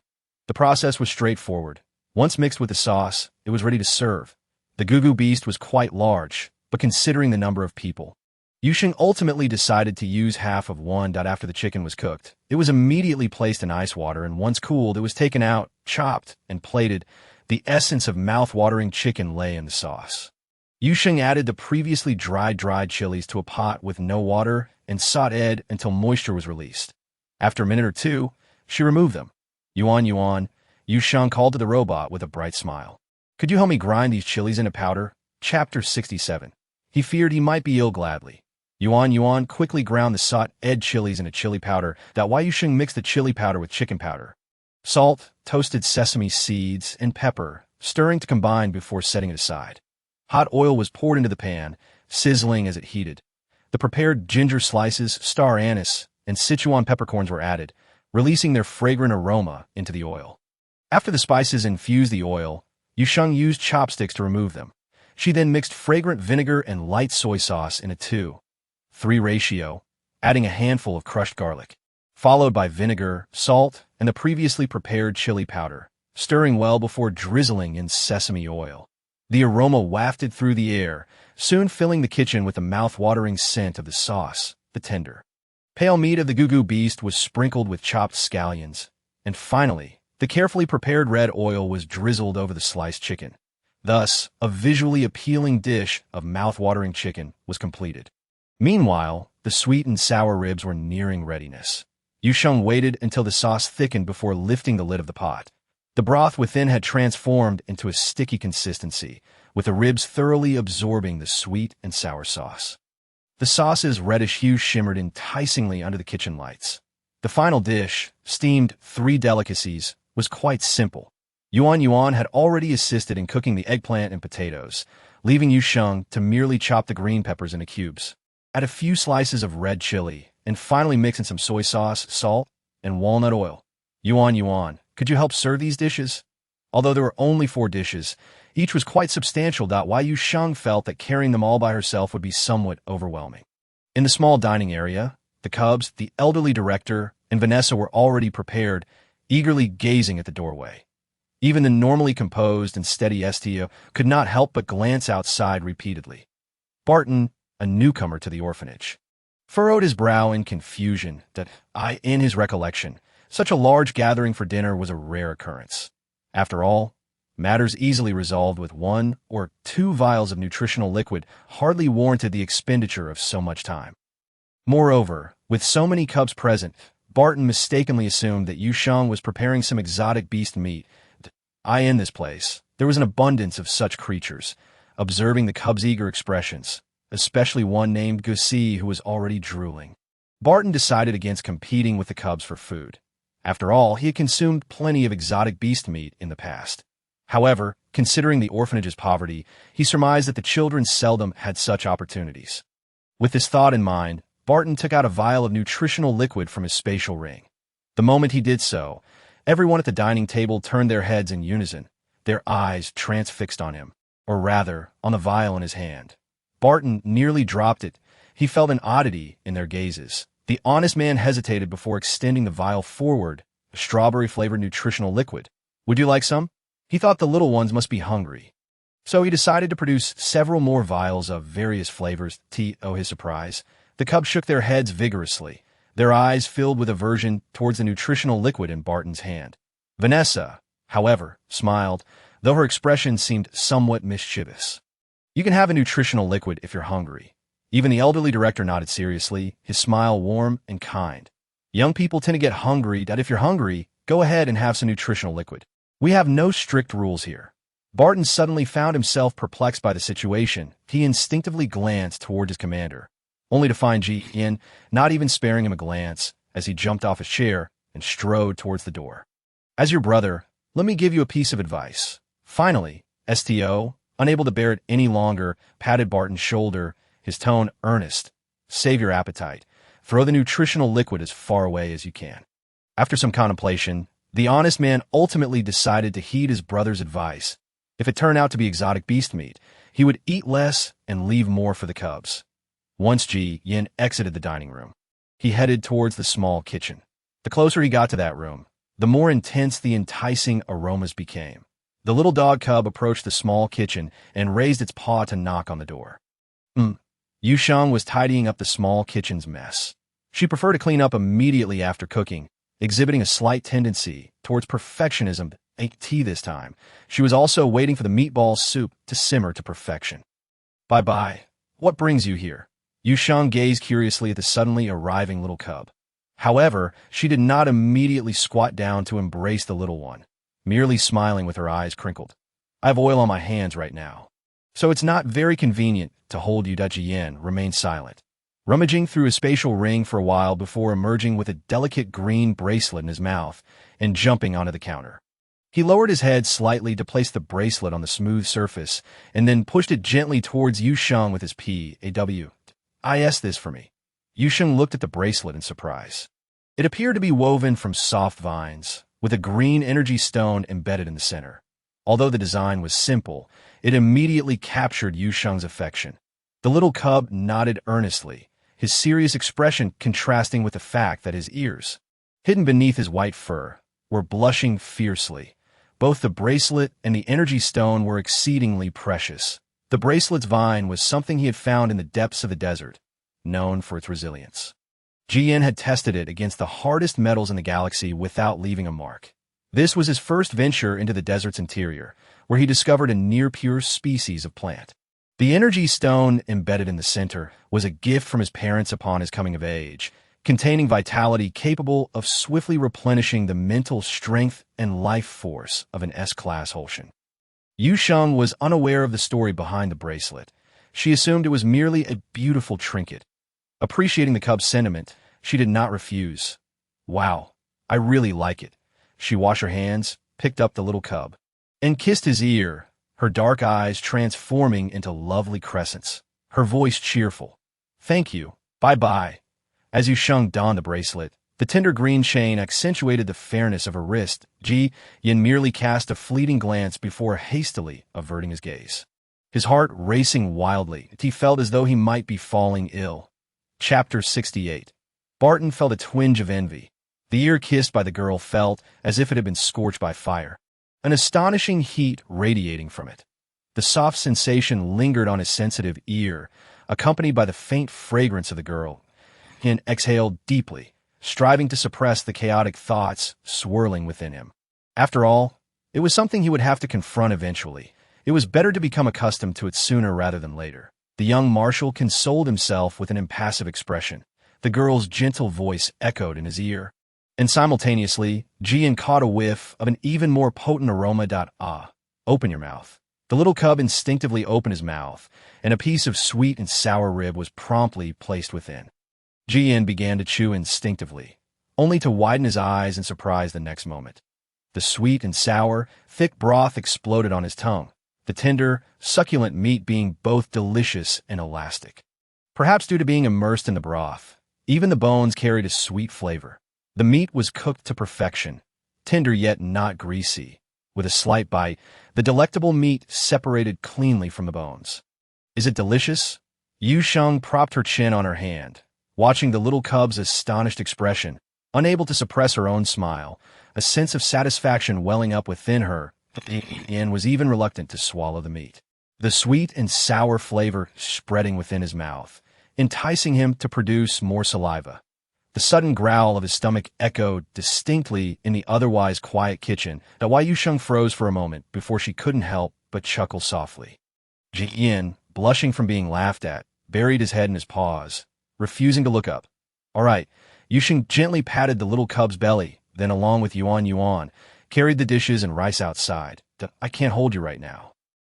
The process was straightforward. Once mixed with the sauce, it was ready to serve. The Gugu beast was quite large, but considering the number of people, Yu Sheng ultimately decided to use half of one. After the chicken was cooked, it was immediately placed in ice water, and once cooled, it was taken out, chopped, and plated. The essence of mouth-watering chicken lay in the sauce. Yu Sheng added the previously dried chilies to a pot with no water and sautéed until moisture was released. After a minute or 2, she removed them. Yuan, Yu Sheng called to the robot with a bright smile. Could you help me grind these chilies into powder? Chapter 67. He feared he might be ill gladly. Yuan quickly ground the sautéed chilies into chili powder. Yu Sheng mixed the chili powder with chicken powder, salt, toasted sesame seeds, and pepper, stirring to combine before setting it aside. Hot oil was poured into the pan, sizzling as it heated. The prepared ginger slices, star anise, and Sichuan peppercorns were added, releasing their fragrant aroma into the oil. After the spices infused the oil, Yu Sheng used chopsticks to remove them. She then mixed fragrant vinegar and light soy sauce in a 2:3 ratio, adding a handful of crushed garlic, followed by vinegar, salt, and the previously prepared chili powder, stirring well before drizzling in sesame oil. The aroma wafted through the air, soon filling the kitchen with the mouth-watering scent of the sauce. The tender, pale meat of the Gugu beast was sprinkled with chopped scallions, and finally, the carefully prepared red oil was drizzled over the sliced chicken. Thus, a visually appealing dish of mouth-watering chicken was completed. Meanwhile, the sweet and sour ribs were nearing readiness. Yu Sheng waited until the sauce thickened before lifting the lid of the pot. The broth within had transformed into a sticky consistency, with the ribs thoroughly absorbing the sweet and sour sauce. The sauce's reddish hue shimmered enticingly under the kitchen lights. The final dish, steamed 3 delicacies, was quite simple. Yuan had already assisted in cooking the eggplant and potatoes, leaving Yu Sheng to merely chop the green peppers into cubes. Add a few slices of red chili, and finally mix in some soy sauce, salt, and walnut oil. Yuan, could you help serve these dishes? Although there were only 4 dishes, each was quite substantial. Yu Sheng felt that carrying them all by herself would be somewhat overwhelming. In the small dining area, the cubs, the elderly director, and Vanessa were already prepared, eagerly gazing at the doorway. Even the normally composed and steady Estio could not help but glance outside repeatedly. Barton, a newcomer to the orphanage, furrowed his brow in confusion. In his recollection, such a large gathering for dinner was a rare occurrence. After all, matters easily resolved with 1 or 2 vials of nutritional liquid hardly warranted the expenditure of so much time. Moreover, with so many cubs present, Barton mistakenly assumed that Yu Sheng was preparing some exotic beast meat. In this place, there was an abundance of such creatures. Observing the cub's eager expressions, especially one named Gussie who was already drooling, Barton decided against competing with the cubs for food. After all, he had consumed plenty of exotic beast meat in the past. However, considering the orphanage's poverty, he surmised that the children seldom had such opportunities. With this thought in mind, Barton took out a vial of nutritional liquid from his spatial ring. The moment he did so, everyone at the dining table turned their heads in unison, their eyes transfixed on him, or rather, on the vial in his hand. Barton nearly dropped it. He felt an oddity in their gazes. The honest man hesitated before extending the vial forward, a strawberry-flavored nutritional liquid. "Would you like some?" He thought the little ones must be hungry. So he decided to produce several more vials of various flavors. To his surprise, the cubs shook their heads vigorously, their eyes filled with aversion towards the nutritional liquid in Barton's hand. Vanessa, however, smiled, though her expression seemed somewhat mischievous. "You can have a nutritional liquid if you're hungry." Even the elderly director nodded seriously, his smile warm and kind. "Young people tend to get hungry. If you're hungry, go ahead and have some nutritional liquid. We have no strict rules here." Barton suddenly found himself perplexed by the situation. He instinctively glanced toward his commander, only to find Ji-in not even sparing him a glance as he jumped off his chair and strode towards the door. "As your brother, let me give you a piece of advice." Finally, Sto, unable to bear it any longer, patted Barton's shoulder, his tone earnest. "Save your appetite. Throw the nutritional liquid as far away as you can." After some contemplation, the honest man ultimately decided to heed his brother's advice. If it turned out to be exotic beast meat, he would eat less and leave more for the cubs. Once Ji-in exited the dining room, he headed towards the small kitchen. The closer he got to that room, the more intense the enticing aromas became. The little dog cub approached the small kitchen and raised its paw to knock on the door. Yu Sheng was tidying up the small kitchen's mess. She preferred to clean up immediately after cooking, exhibiting a slight tendency towards perfectionism. Tea this time, she was also waiting for the meatball soup to simmer to perfection. "Bye-bye. What brings you here?" Yu Sheng gazed curiously at the suddenly arriving little cub. However, she did not immediately squat down to embrace the little one, merely smiling with her eyes crinkled. "I have oil on my hands right now, so it's not very convenient to hold you." Ji-in remained silent, rummaging through his spatial ring for a while before emerging with a delicate green bracelet in his mouth and jumping onto the counter. He lowered his head slightly to place the bracelet on the smooth surface and then pushed it gently towards Yu Sheng with his paw. This for me." Yu Sheng looked at the bracelet in surprise. It appeared to be woven from soft vines, with a green energy stone embedded in the center. Although the design was simple, it immediately captured Yu Sheng's affection. The little cub nodded earnestly, his serious expression contrasting with the fact that his ears, hidden beneath his white fur, were blushing fiercely. Both the bracelet and the energy stone were exceedingly precious. The bracelet's vine was something he had found in the depths of the desert, known for its resilience. Ji-in had tested it against the hardest metals in the galaxy without leaving a mark. This was his first venture into the desert's interior, where he discovered a near-pure species of plant. The energy stone embedded in the center was a gift from his parents upon his coming of age, containing vitality capable of swiftly replenishing the mental strength and life force of an S-class Hallsian. Yu Sheng was unaware of the story behind the bracelet. She assumed it was merely a beautiful trinket. Appreciating the cub's sentiment, she did not refuse. "Wow, I really like it." She washed her hands, picked up the little cub, and kissed his ear, her dark eyes transforming into lovely crescents, her voice cheerful. "Thank you. Bye-bye." As Yu Sheng donned the bracelet, the tender green chain accentuated the fairness of her wrist. Ji-in merely cast a fleeting glance before hastily averting his gaze. His heart racing wildly, he felt as though he might be falling ill. Chapter 68. Barton felt a twinge of envy. The ear kissed by the girl felt as if it had been scorched by fire, an astonishing heat radiating from it. The soft sensation lingered on his sensitive ear, accompanied by the faint fragrance of the girl. He exhaled deeply, striving to suppress the chaotic thoughts swirling within him. After all, it was something he would have to confront eventually. It was better to become accustomed to it sooner rather than later. The young marshal consoled himself with an impassive expression. The girl's gentle voice echoed in his ear. And simultaneously, Jian caught a whiff of an even more potent aroma. Open your mouth. The little cub instinctively opened his mouth, and a piece of sweet and sour rib was promptly placed within. Jian began to chew instinctively, only to widen his eyes in surprise the next moment. The sweet and sour, thick broth exploded on his tongue, the tender, succulent meat being both delicious and elastic. Perhaps due to being immersed in the broth, even the bones carried a sweet flavor. The meat was cooked to perfection, tender yet not greasy. With a slight bite, the delectable meat separated cleanly from the bones. Is it delicious? Yu Sheng propped her chin on her hand, watching the little cub's astonished expression, unable to suppress her own smile, a sense of satisfaction welling up within her, and was even reluctant to swallow the meat. The sweet and sour flavor spreading within his mouth, enticing him to produce more saliva. The sudden growl of his stomach echoed distinctly in the otherwise quiet kitchen, that Yu Sheng froze for a moment before she couldn't help but chuckle softly. Jian, blushing from being laughed at, buried his head in his paws, refusing to look up. All right, Yu Sheng gently patted the little cub's belly, then along with Yuan, carried the dishes and rice outside. I can't hold you right now.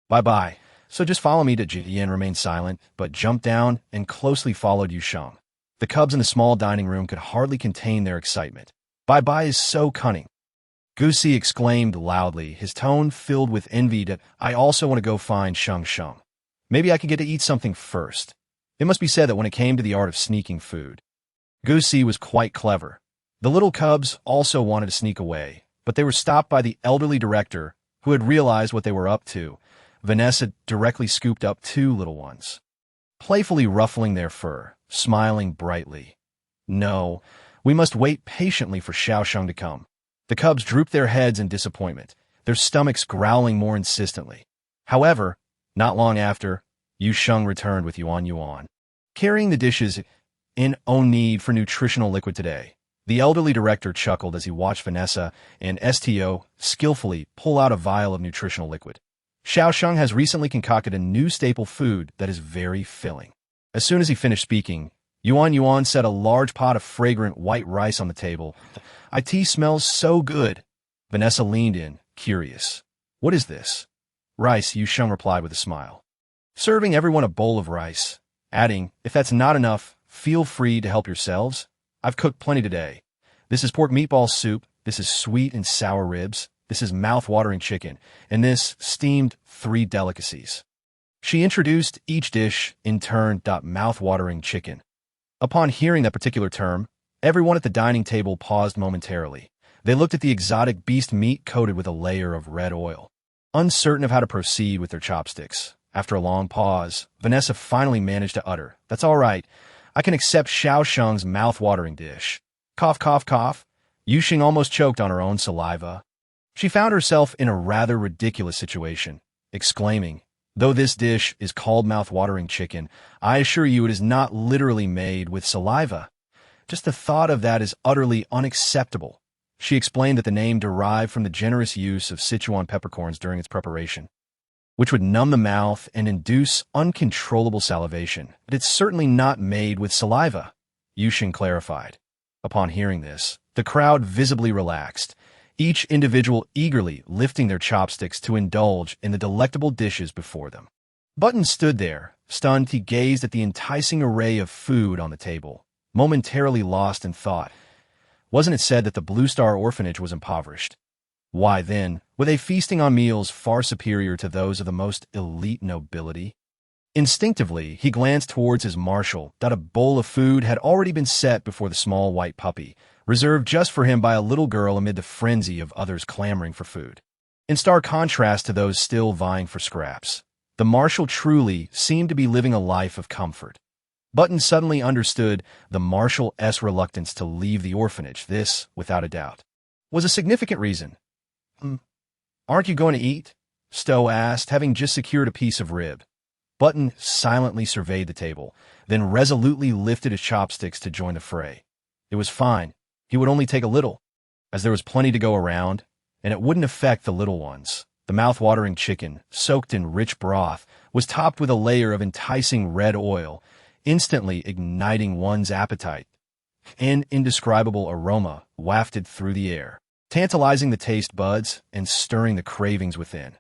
Bye-bye. So just follow me. Jian remained silent, but jumped down and closely followed Yu Sheng. The cubs in the small dining room could hardly contain their excitement. Bye-bye is so cunning. Goosey exclaimed loudly, his tone filled with envy. I also want to go find Sheng. Maybe I could get to eat something first. It must be said that when it came to the art of sneaking food, Goosey was quite clever. The little cubs also wanted to sneak away, but they were stopped by the elderly director, who had realized what they were up to. Vanessa directly scooped up two little ones, playfully ruffling their fur, smiling brightly. No, we must wait patiently for Xiao Sheng to come. The cubs drooped their heads in disappointment, their stomachs growling more insistently. However, not long after, Yu Sheng returned with Yuan, carrying the dishes. No need for nutritional liquid today. The elderly director chuckled as he watched Vanessa and Sto skillfully pull out a vial of nutritional liquid. Xiao Sheng has recently concocted a new staple food that is very filling. As soon as he finished speaking, Yuan set a large pot of fragrant white rice on the table. It smells so good. Vanessa leaned in, curious. What is this? Rice, Yu Sheng replied with a smile, serving everyone a bowl of rice, adding, if that's not enough, feel free to help yourselves. I've cooked plenty today. This is pork meatball soup, this is sweet and sour ribs, this is mouth-watering chicken, and this steamed 3 delicacies. She introduced each dish in turn. Mouth-watering chicken. Upon hearing that particular term, everyone at the dining table paused momentarily. They looked at the exotic beast meat coated with a layer of red oil, uncertain of how to proceed with their chopsticks. After a long pause, Vanessa finally managed to utter, "That's all right. I can accept Xiao Sheng's mouth-watering dish." Cough, cough, cough. Yu Sheng almost choked on her own saliva. She found herself in a rather ridiculous situation, exclaiming, "Though this dish is called mouth-watering chicken, I assure you it is not literally made with saliva. Just the thought of that is utterly unacceptable." She explained that the name derived from the generous use of Sichuan peppercorns during its preparation, which would numb the mouth and induce uncontrollable salivation. But it's certainly not made with saliva, Yu Sheng clarified. Upon hearing this, the crowd visibly relaxed, each individual eagerly lifting their chopsticks to indulge in the delectable dishes before them. Button stood there, stunned. He gazed at the enticing array of food on the table, momentarily lost in thought. Wasn't it said that the Blue Star orphanage was impoverished? Why then, were they feasting on meals far superior to those of the most elite nobility? Instinctively, he glanced towards his marshal. A bowl of food had already been set before the small white puppy, reserved just for him by a little girl amid the frenzy of others clamoring for food. In stark contrast to those still vying for scraps, the marshal truly seemed to be living a life of comfort. Button suddenly understood the marshal's reluctance to leave the orphanage. This, without a doubt, was a significant reason. Aren't you going to eat? Stowe asked, having just secured a piece of rib. Button silently surveyed the table, then resolutely lifted his chopsticks to join the fray. It was fine. He would only take a little, as there was plenty to go around, and it wouldn't affect the little ones. The mouth-watering chicken, soaked in rich broth, was topped with a layer of enticing red oil, instantly igniting one's appetite. An indescribable aroma wafted through the air, tantalizing the taste buds and stirring the cravings within.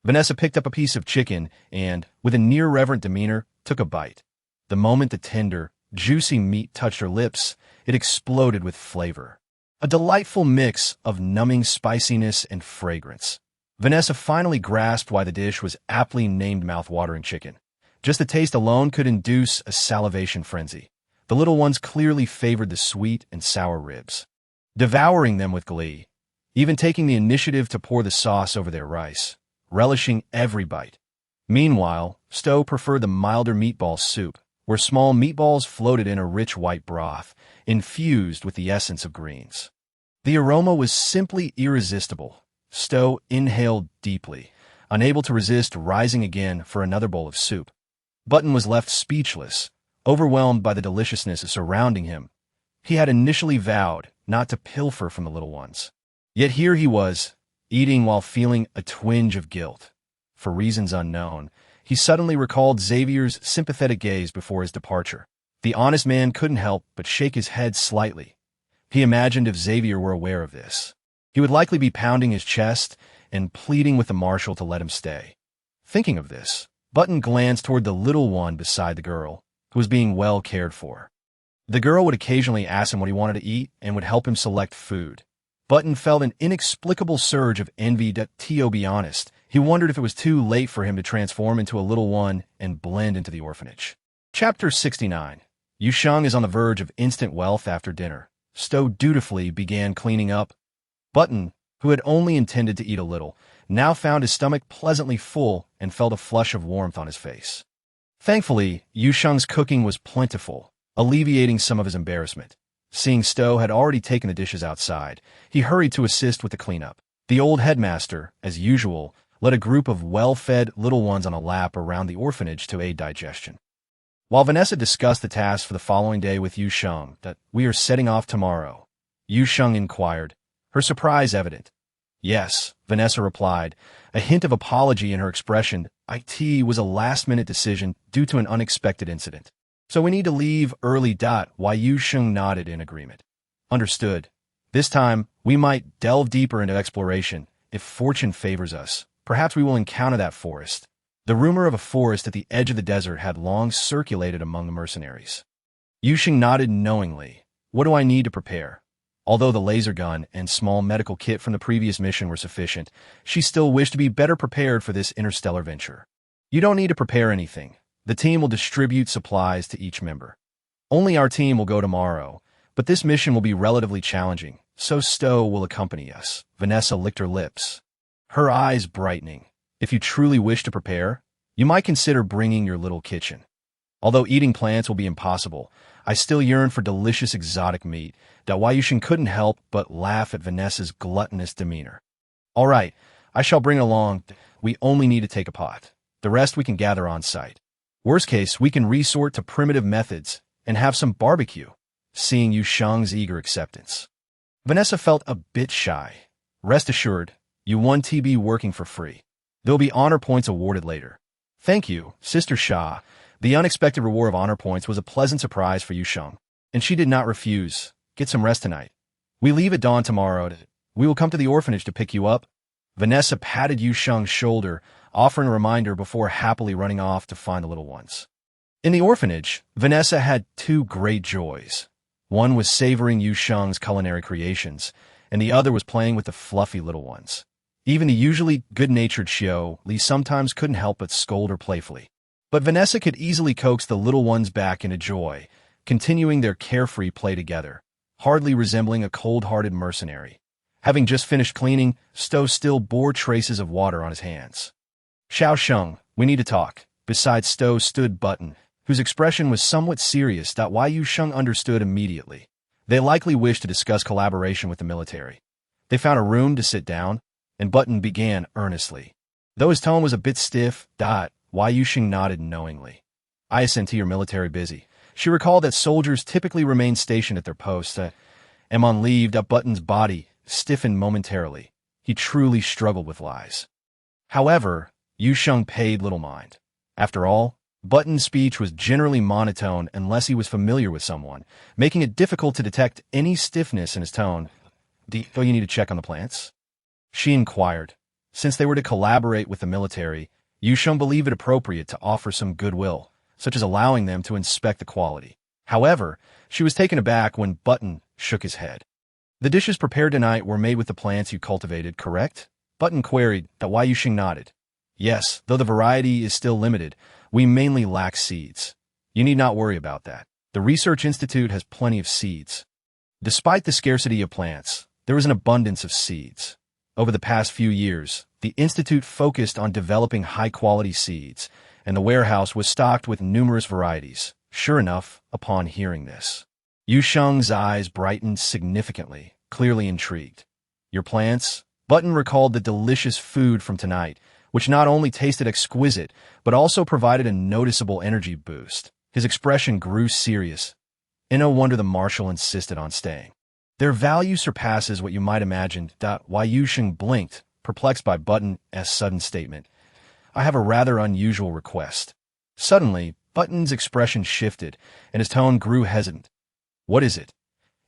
Vanessa picked up a piece of chicken and, with a near-reverent demeanor, took a bite. The moment the tender, juicy meat touched her lips, it exploded with flavor. A delightful mix of numbing spiciness and fragrance. Vanessa finally grasped why the dish was aptly named mouth-watering chicken. Just the taste alone could induce a salivation frenzy. The little ones clearly favored the sweet and sour ribs, devouring them with glee, even taking the initiative to pour the sauce over their rice, relishing every bite. Meanwhile, Stowe preferred the milder meatball soup, where small meatballs floated in a rich white broth, infused with the essence of greens. The aroma was simply irresistible. Stowe inhaled deeply, unable to resist rising again for another bowl of soup. Button was left speechless, overwhelmed by the deliciousness surrounding him. He had initially vowed not to pilfer from the little ones. Yet here he was, eating while feeling a twinge of guilt. For reasons unknown, he suddenly recalled Xavier's sympathetic gaze before his departure. The honest man couldn't help but shake his head slightly. He imagined if Xavier were aware of this, he would likely be pounding his chest and pleading with the marshal to let him stay. Thinking of this, Button glanced toward the little one beside the girl, who was being well cared for. The girl would occasionally ask him what he wanted to eat and would help him select food. Button felt an inexplicable surge of envy that, to be honest, he wondered if it was too late for him to transform into a little one and blend into the orphanage. Chapter 69. Yu Sheng is on the verge of instant wealth after dinner. Stowe dutifully began cleaning up. Button, who had only intended to eat a little, now found his stomach pleasantly full and felt a flush of warmth on his face. Thankfully, Yu Sheng's cooking was plentiful, alleviating some of his embarrassment. Seeing Stowe had already taken the dishes outside, he hurried to assist with the cleanup. The old headmaster, as usual, led a group of well-fed little ones on a lap around the orphanage to aid digestion. While Vanessa discussed the tasks for the following day with Yu Sheng, that we are setting off tomorrow, Yu Sheng inquired, her surprise evident. Yes, Vanessa replied, a hint of apology in her expression. It was a last-minute decision due to an unexpected incident. So we need to leave early. Why Yu Sheng nodded in agreement. Understood. This time, we might delve deeper into exploration. If fortune favors us, perhaps we will encounter that forest. The rumor of a forest at the edge of the desert had long circulated among the mercenaries. Yu Sheng nodded knowingly. What do I need to prepare? Although the laser gun and small medical kit from the previous mission were sufficient, she still wished to be better prepared for this interstellar venture. You don't need to prepare anything. The team will distribute supplies to each member. Only our team will go tomorrow, but this mission will be relatively challenging, so Stowe will accompany us. Vanessa licked her lips, her eyes brightening. If you truly wish to prepare, you might consider bringing your little kitchen. Although eating plants will be impossible, I still yearn for delicious exotic meat. Yu Sheng couldn't help but laugh at Vanessa's gluttonous demeanor. All right, I shall bring it along. We only need to take a pot. The rest we can gather on site. Worst case, we can resort to primitive methods and have some barbecue. Seeing Yu Sheng's eager acceptance, Vanessa felt a bit shy. Rest assured, you won TB working for free. There'll be honor points awarded later. Thank you, Sister Shah. The unexpected reward of honor points was a pleasant surprise for Yu Sheng, and she did not refuse. Get some rest tonight. We leave at dawn tomorrow. We will come to the orphanage to pick you up. Vanessa patted Yu Sheng's shoulder, offering a reminder before happily running off to find the little ones. In the orphanage, Vanessa had two great joys. One was savoring Yu Sheng's culinary creations, and the other was playing with the fluffy little ones. Even the usually good-natured Xiao Li sometimes couldn't help but scold her playfully. But Vanessa could easily coax the little ones back into joy, continuing their carefree play together, hardly resembling a cold-hearted mercenary. Having just finished cleaning, Stowe still bore traces of water on his hands. Xiao Sheng, we need to talk. Beside Stowe stood Button, whose expression was somewhat serious. Yu Sheng understood immediately. They likely wished to discuss collaboration with the military. They found a room to sit down, and Button began earnestly. Though his tone was a bit stiff, Yu Sheng nodded knowingly. I assent to your military busy. She recalled that soldiers typically remain stationed at their posts. Am on leave. Button's body stiffened momentarily. He truly struggled with lies. However, Yu Sheng paid little mind. After all, Button's speech was generally monotone unless he was familiar with someone, making it difficult to detect any stiffness in his tone. Do you need to check on the plants? She inquired. Since they were to collaborate with the military, Yu Sheng believed it appropriate to offer some goodwill, such as allowing them to inspect the quality. However, she was taken aback when Button shook his head. The dishes prepared tonight were made with the plants you cultivated, correct? Button queried, why Yu Sheng nodded. Yes, though the variety is still limited, we mainly lack seeds. You need not worry about that. The Research Institute has plenty of seeds. Despite the scarcity of plants, there is an abundance of seeds. Over the past few years, the Institute focused on developing high-quality seeds, and the warehouse was stocked with numerous varieties. Sure enough, upon hearing this, Yu Sheng's eyes brightened significantly, clearly intrigued. Your plants? Button recalled the delicious food from tonight, which not only tasted exquisite, but also provided a noticeable energy boost. His expression grew serious. No wonder the Marshal insisted on staying. Their value surpasses what you might imagine. Why Yu Sheng blinked, perplexed by Button's sudden statement. I have a rather unusual request. Suddenly, Button's expression shifted, and his tone grew hesitant. What is it?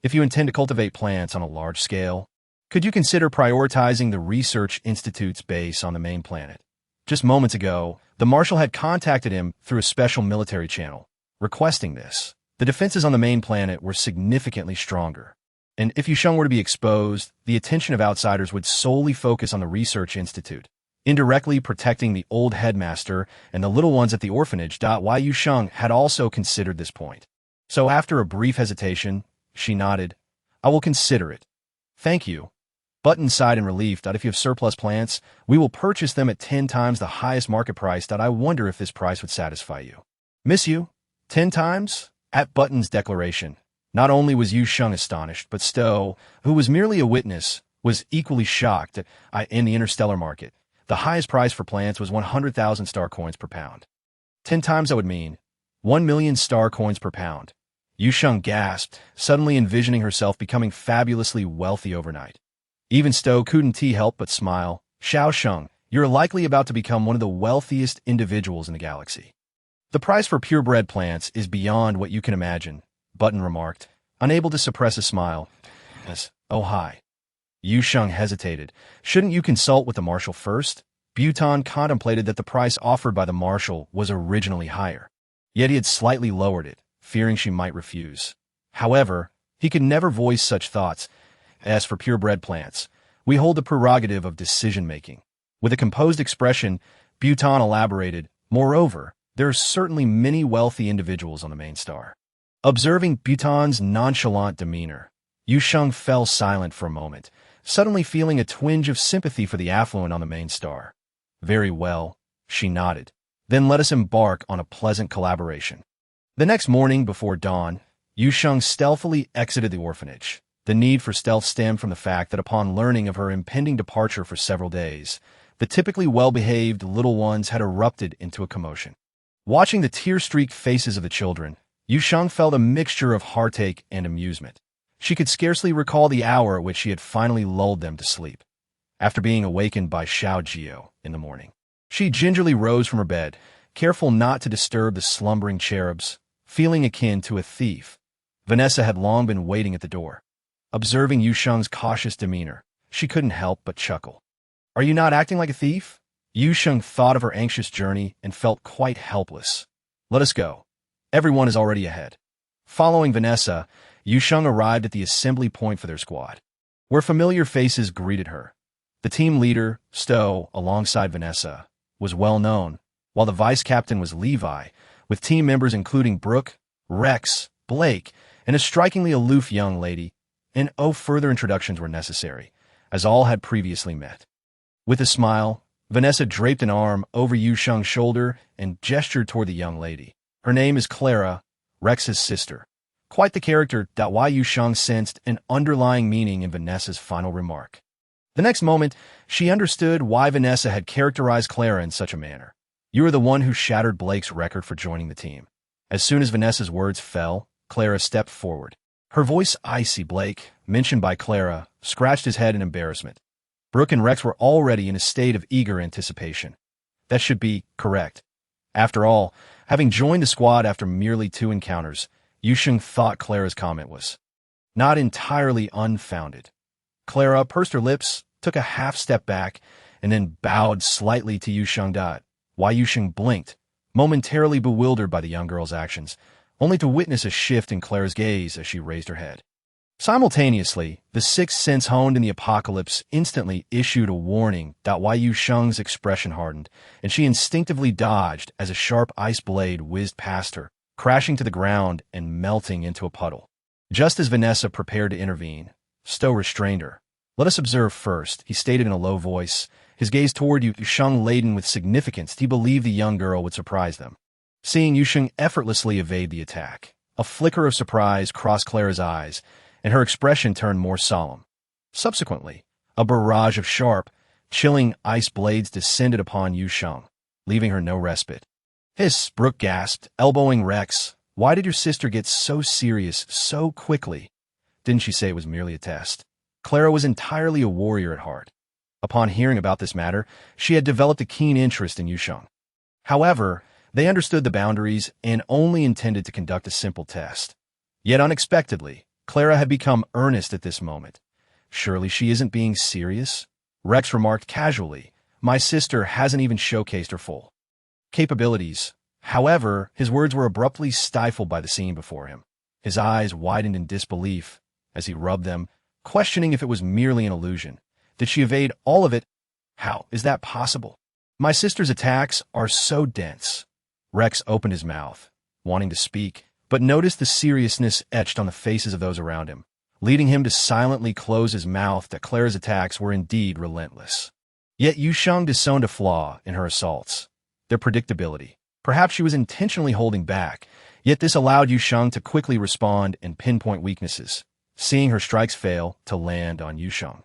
If you intend to cultivate plants on a large scale, could you consider prioritizing the Research Institute's base on the main planet? Just moments ago, the Marshal had contacted him through a special military channel, requesting this. The defenses on the main planet were significantly stronger. And if Yu Sheng were to be exposed, the attention of outsiders would solely focus on the Research Institute, indirectly protecting the old headmaster and the little ones at the orphanage. Why Yu Sheng had also considered this point. So after a brief hesitation, she nodded. I will consider it. Thank you. Button sighed in relief. If you have surplus plants, we will purchase them at 10 times the highest market price. I wonder if this price would satisfy you. Miss you? 10 times? At Button's declaration, not only was Yu Sheng astonished, but Stowe, who was merely a witness, was equally shocked. In the interstellar market, the highest price for plants was 100,000 star coins per pound. 10 times that would mean 1 million star coins per pound. Yu Sheng gasped, suddenly envisioning herself becoming fabulously wealthy overnight. Even Stowe couldn't help but smile. Xiao Sheng, you're likely about to become one of the wealthiest individuals in the galaxy. The price for purebred plants is beyond what you can imagine, Button remarked, unable to suppress a smile. Yes, oh hi. Yu Sheng hesitated. Shouldn't you consult with the Marshal first? Button contemplated that the price offered by the Marshal was originally higher. Yet he had slightly lowered it, fearing she might refuse. However, he could never voice such thoughts. As for purebred plants, we hold the prerogative of decision-making. With a composed expression, Button elaborated, moreover, there are certainly many wealthy individuals on the main star. Observing Button's nonchalant demeanor, Yu Sheng fell silent for a moment, suddenly feeling a twinge of sympathy for the affluent on the main star. Very well, she nodded. Then let us embark on a pleasant collaboration. The next morning before dawn, Yu Sheng stealthily exited the orphanage. The need for stealth stemmed from the fact that upon learning of her impending departure for several days, the typically well-behaved little ones had erupted into a commotion. Watching the tear-streaked faces of the children, Yu Sheng felt a mixture of heartache and amusement. She could scarcely recall the hour at which she had finally lulled them to sleep. After being awakened by Xiao Jio in the morning, she gingerly rose from her bed, careful not to disturb the slumbering cherubs, feeling akin to a thief. Vanessa had long been waiting at the door. Observing Yu Sheng's cautious demeanor, she couldn't help but chuckle. Are you not acting like a thief? Yu Sheng thought of her anxious journey and felt quite helpless. Let us go. Everyone is already ahead. Following Vanessa, Yu Sheng arrived at the assembly point for their squad, where familiar faces greeted her. The team leader, Stowe, alongside Vanessa, was well known, while the vice captain was Levi, with team members including Brooke, Rex, Blake, and a strikingly aloof young lady, and further introductions were necessary, as all had previously met. With a smile, Vanessa draped an arm over Yu Sheng's shoulder and gestured toward the young lady. Her name is Clara, Rex's sister. Quite the character. Why Yu Sheng sensed an underlying meaning in Vanessa's final remark. The next moment, she understood why Vanessa had characterized Clara in such a manner. You are the one who shattered Blake's record for joining the team. As soon as Vanessa's words fell, Clara stepped forward. Her voice icy. Blake, mentioned by Clara, scratched his head in embarrassment. Brooke and Rex were already in a state of eager anticipation. That should be correct. After all, Having joined the squad after merely 2 encounters, Yu Sheng thought Clara's comment was not entirely unfounded. Clara pursed her lips, took a half step back, and then bowed slightly to Yu Sheng. Why Yu Sheng blinked, momentarily bewildered by the young girl's actions, only to witness a shift in Clara's gaze as she raised her head. Simultaneously, the sixth sense honed in the apocalypse instantly issued a warning. Why Yu Sheng's expression hardened, and she instinctively dodged as a sharp ice blade whizzed past her, crashing to the ground and melting into a puddle. Just as Vanessa prepared to intervene, Stowe restrained her. "Let us observe first," he stated in a low voice, his gaze toward Yu Sheng laden with significance. He believed the young girl would surprise them. Seeing Yu Sheng effortlessly evade the attack, a flicker of surprise crossed Clara's eyes, and her expression turned more solemn. Subsequently, a barrage of sharp, chilling ice blades descended upon Yu Sheng, leaving her no respite. "Hiss," Brooke gasped, elbowing Rex. "Why did your sister get so serious so quickly? Didn't she say it was merely a test?" Clara was entirely a warrior at heart. Upon hearing about this matter, she had developed a keen interest in Yu Sheng. However, they understood the boundaries and only intended to conduct a simple test. Yet unexpectedly, Clara had become earnest at this moment. "Surely she isn't being serious?" Rex remarked casually. "My sister hasn't even showcased her full capabilities." However, his words were abruptly stifled by the scene before him. His eyes widened in disbelief as he rubbed them, questioning if it was merely an illusion. Did she evade all of it? How is that possible? "My sister's attacks are so dense." Rex opened his mouth, wanting to speak, but noticed the seriousness etched on the faces of those around him, leading him to silently close his mouth. That Clara's attacks were indeed relentless. Yet Yu Sheng disowned a flaw in her assaults: their predictability. Perhaps she was intentionally holding back, yet this allowed Yu Sheng to quickly respond and pinpoint weaknesses, seeing her strikes fail to land on Yu Sheng.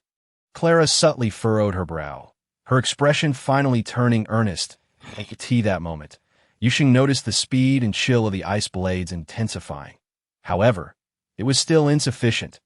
Clara subtly furrowed her brow, her expression finally turning earnest. He could see that moment. Yu Sheng noticed the speed and chill of the ice blades intensifying. However, it was still insufficient.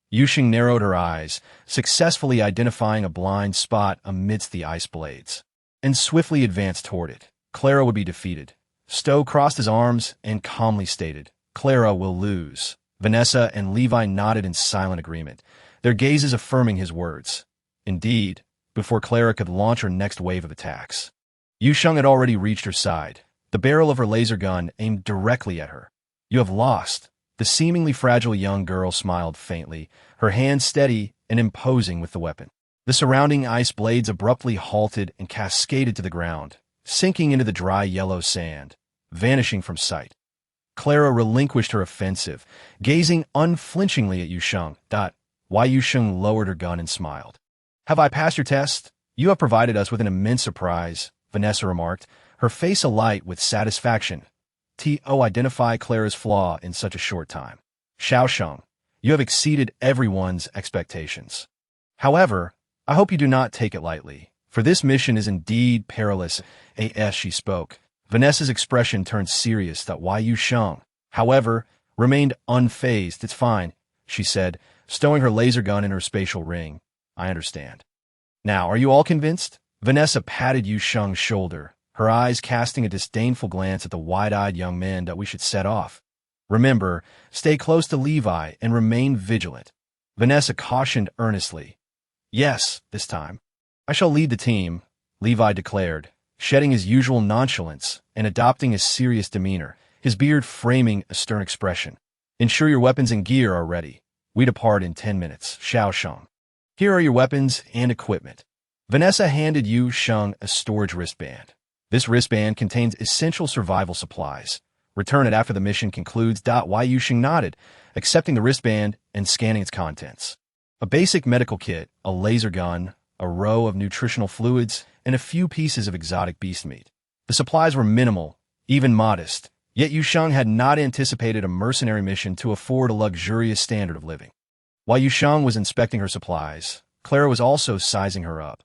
Yu Sheng narrowed her eyes, successfully identifying a blind spot amidst the ice blades, and swiftly advanced toward it. Clara would be defeated. Stowe crossed his arms and calmly stated, "Clara will lose." Vanessa and Levi nodded in silent agreement, their gazes affirming his words. Indeed, before Clara could launch her next wave of attacks, Yu Sheng had already reached her side, the barrel of her laser gun aimed directly at her. "You have lost." The seemingly fragile young girl smiled faintly, her hand steady and imposing with the weapon. The surrounding ice blades abruptly halted and cascaded to the ground, sinking into the dry yellow sand, vanishing from sight. Clara relinquished her offensive, gazing unflinchingly at Yu Sheng. Why Yu Sheng lowered her gun and smiled. "Have I passed your test? You have provided us with an immense surprise," Vanessa remarked, her face alight with satisfaction. To identify Clara's flaw in such a short time. "Xiao Sheng, you have exceeded everyone's expectations. However, I hope you do not take it lightly, for this mission is indeed perilous." As she spoke, Vanessa's expression turned serious. Why Yu Sheng, however, remained unfazed. "It's fine," she said, stowing her laser gun in her spatial ring. "I understand. Now, are you all convinced?" Vanessa patted Yu Sheng's shoulder, her eyes casting a disdainful glance at the wide-eyed young men. "We should set off. Remember, stay close to Levi and remain vigilant." Vanessa cautioned earnestly. "Yes, this time. I shall lead the team," Levi declared, shedding his usual nonchalance and adopting a serious demeanor, his beard framing a stern expression. "Ensure your weapons and gear are ready. We depart in 10 minutes. Xiao Sheng. Here are your weapons and equipment." Vanessa handed Yu Sheng a storage wristband. This wristband contains essential survival supplies. Return it after the mission concludes. Why Yu Sheng nodded, accepting the wristband and scanning its contents. A basic medical kit, a laser gun, a row of nutritional fluids, and a few pieces of exotic beast meat. The supplies were minimal, even modest, yet Yu Sheng had not anticipated a mercenary mission to afford a luxurious standard of living. While Yu Sheng was inspecting her supplies, Clara was also sizing her up.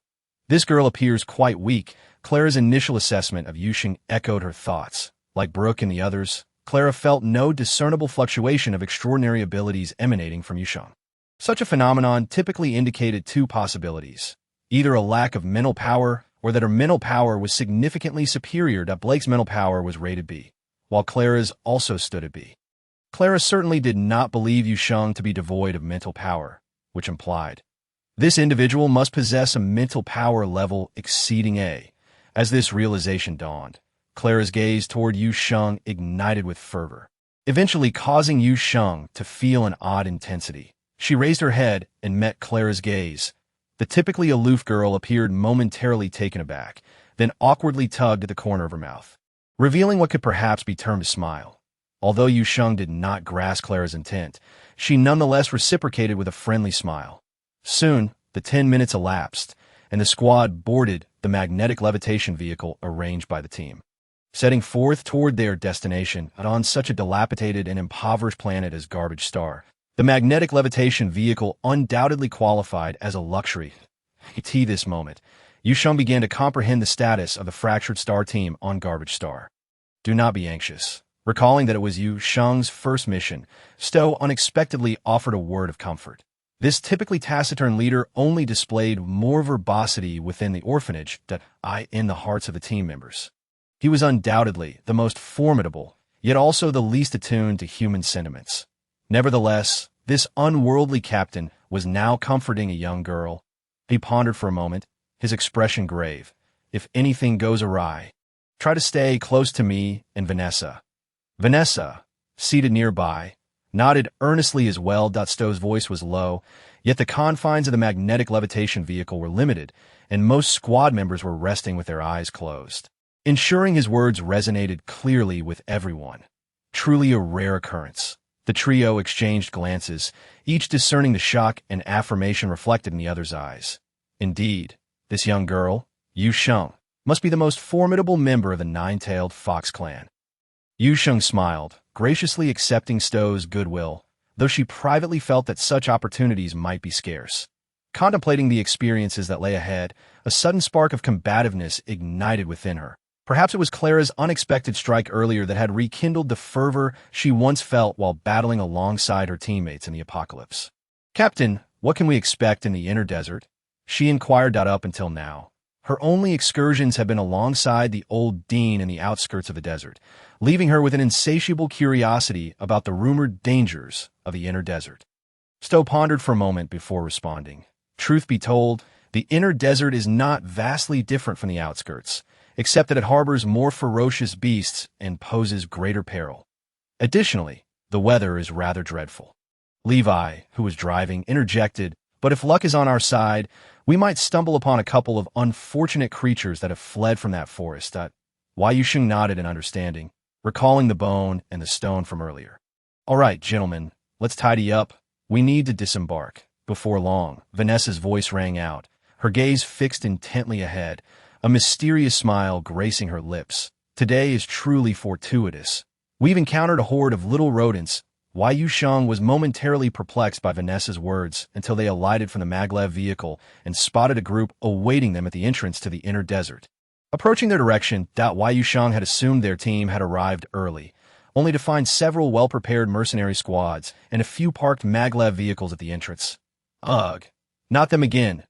"This girl appears quite weak." Clara's initial assessment of Yu Sheng echoed her thoughts. Like Brooke and the others, Clara felt no discernible fluctuation of extraordinary abilities emanating from Yu Sheng. Such a phenomenon typically indicated two possibilities: either a lack of mental power or that her mental power was significantly superior. Blake's mental power was rated B, while Clara's also stood at B. Clara certainly did not believe Yu Sheng to be devoid of mental power, which implied this individual must possess a mental power level exceeding A. As this realization dawned, Clara's gaze toward Yu Sheng ignited with fervor, eventually causing Yu Sheng to feel an odd intensity. She raised her head and met Clara's gaze. The typically aloof girl appeared momentarily taken aback, then awkwardly tugged at the corner of her mouth, revealing what could perhaps be termed a smile. Although Yu Sheng did not grasp Clara's intent, she nonetheless reciprocated with a friendly smile. Soon, the 10 minutes elapsed, and the squad boarded the magnetic levitation vehicle arranged by the team, setting forth toward their destination on such a dilapidated and impoverished planet as Garbage Star. The magnetic levitation vehicle undoubtedly qualified as a luxury. At this moment, Yu Sheng began to comprehend the status of the fractured star team on Garbage Star. Do not be anxious. Recalling that it was Yu Sheng's first mission, Stowe unexpectedly offered a word of comfort. This typically taciturn leader only displayed more verbosity within the orphanage than in the hearts of the team members. He was undoubtedly the most formidable, yet also the least attuned to human sentiments. Nevertheless, this unworldly captain was now comforting a young girl. He pondered for a moment, his expression grave. If anything goes awry, try to stay close to me and Vanessa. Vanessa, seated nearby, nodded earnestly as well. Stowe's voice was low, yet the confines of the magnetic levitation vehicle were limited, and most squad members were resting with their eyes closed, ensuring his words resonated clearly with everyone. Truly a rare occurrence. The trio exchanged glances, each discerning the shock and affirmation reflected in the other's eyes. Indeed, this young girl, Yu Sheng, must be the most formidable member of the nine-tailed fox clan. Yu Sheng smiled, graciously accepting Stowe's goodwill, though she privately felt that such opportunities might be scarce. Contemplating the experiences that lay ahead, a sudden spark of combativeness ignited within her. Perhaps it was Clara's unexpected strike earlier that had rekindled the fervor she once felt while battling alongside her teammates in the apocalypse. "Captain, what can we expect in the inner desert?" she inquired. Up until now, her only excursions had been alongside the old dean in the outskirts of the desert, leaving her with an insatiable curiosity about the rumored dangers of the inner desert. Stowe pondered for a moment before responding. Truth be told, the inner desert is not vastly different from the outskirts, except that it harbors more ferocious beasts and poses greater peril. Additionally, the weather is rather dreadful. Levi, who was driving, interjected, "But if luck is on our side, we might stumble upon a couple of unfortunate creatures that have fled from that forest." Yu Sheng nodded in understanding, recalling the bone and the stone from earlier. "All right, gentlemen, let's tidy up. We need to disembark." Before long, Vanessa's voice rang out, her gaze fixed intently ahead, a mysterious smile gracing her lips. "Today is truly fortuitous. We've encountered a horde of little rodents." Yu Sheng was momentarily perplexed by Vanessa's words until they alighted from the maglev vehicle and spotted a group awaiting them at the entrance to the inner desert. Approaching their direction, Yu Sheng had assumed their team had arrived early, only to find several well-prepared mercenary squads and a few parked maglev vehicles at the entrance. "Ugh, not them again,"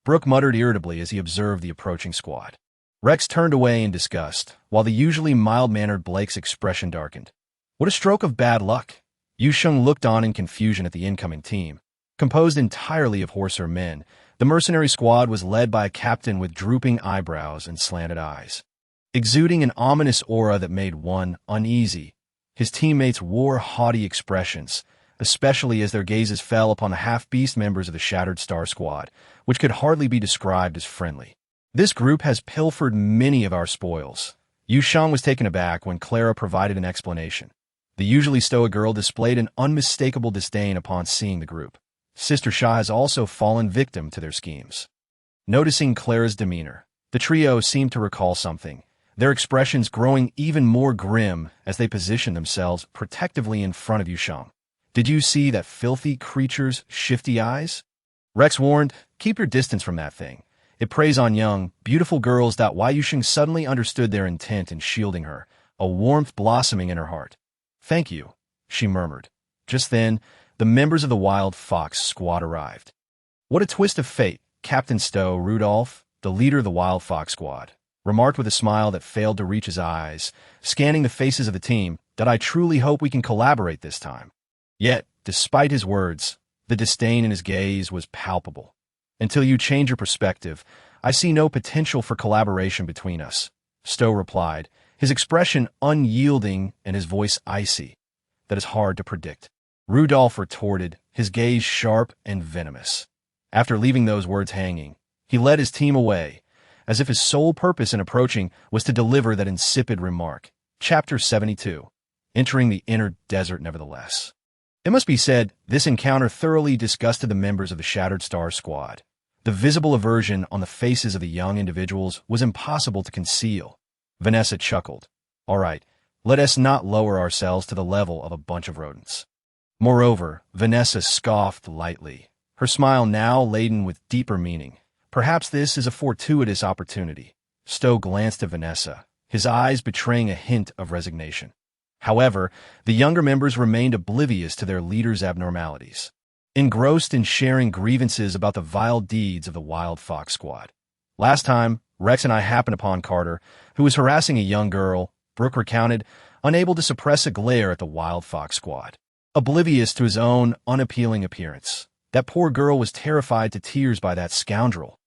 Brooke muttered irritably as he observed the approaching squad. Rex turned away in disgust, while the usually mild-mannered Blake's expression darkened. What a stroke of bad luck! Yu Sheng looked on in confusion at the incoming team. Composed entirely of horsemen men, the mercenary squad was led by a captain with drooping eyebrows and slanted eyes, exuding an ominous aura that made one uneasy. His teammates wore haughty expressions, especially as their gazes fell upon the half-beast members of the Shattered Star Squad, which could hardly be described as friendly. "This group has pilfered many of our spoils." Yu Sheng was taken aback when Clara provided an explanation. The usually stoic girl displayed an unmistakable disdain upon seeing the group. Sister Shah has also fallen victim to their schemes. Noticing Clara's demeanor, the trio seemed to recall something, their expressions growing even more grim as they positioned themselves protectively in front of Yu Sheng. "Did you see that filthy creature's shifty eyes?" Rex warned, "Keep your distance from that thing. It preys on young, beautiful girls." Yu Sheng suddenly understood their intent in shielding her, a warmth blossoming in her heart. "Thank you," she murmured. Just then, the members of the Wild Fox Squad arrived. What a twist of fate! Captain Stowe Rudolph, the leader of the Wild Fox Squad, remarked with a smile that failed to reach his eyes, scanning the faces of the team, that I truly hope we can collaborate this time. Yet, despite his words, the disdain in his gaze was palpable. Until you change your perspective, I see no potential for collaboration between us, Stowe replied, his expression unyielding and his voice icy. That is hard to predict. Rudolph retorted, his gaze sharp and venomous. After leaving those words hanging, he led his team away, as if his sole purpose in approaching was to deliver that insipid remark. Chapter 72. Entering the inner desert nevertheless. It must be said, this encounter thoroughly disgusted the members of the Shattered Star Squad. The visible aversion on the faces of the young individuals was impossible to conceal. Vanessa chuckled. All right, let us not lower ourselves to the level of a bunch of rodents. Moreover, Vanessa scoffed lightly, her smile now laden with deeper meaning. Perhaps this is a fortuitous opportunity. Stowe glanced at Vanessa, his eyes betraying a hint of resignation. However, the younger members remained oblivious to their leader's abnormalities, engrossed in sharing grievances about the vile deeds of the Wild Fox Squad. Last time, Rex and I happened upon Carter, who was harassing a young girl, Brooke recounted, unable to suppress a glare at the Wild Fox Squad. Oblivious to his own unappealing appearance, that poor girl was terrified to tears by that scoundrel.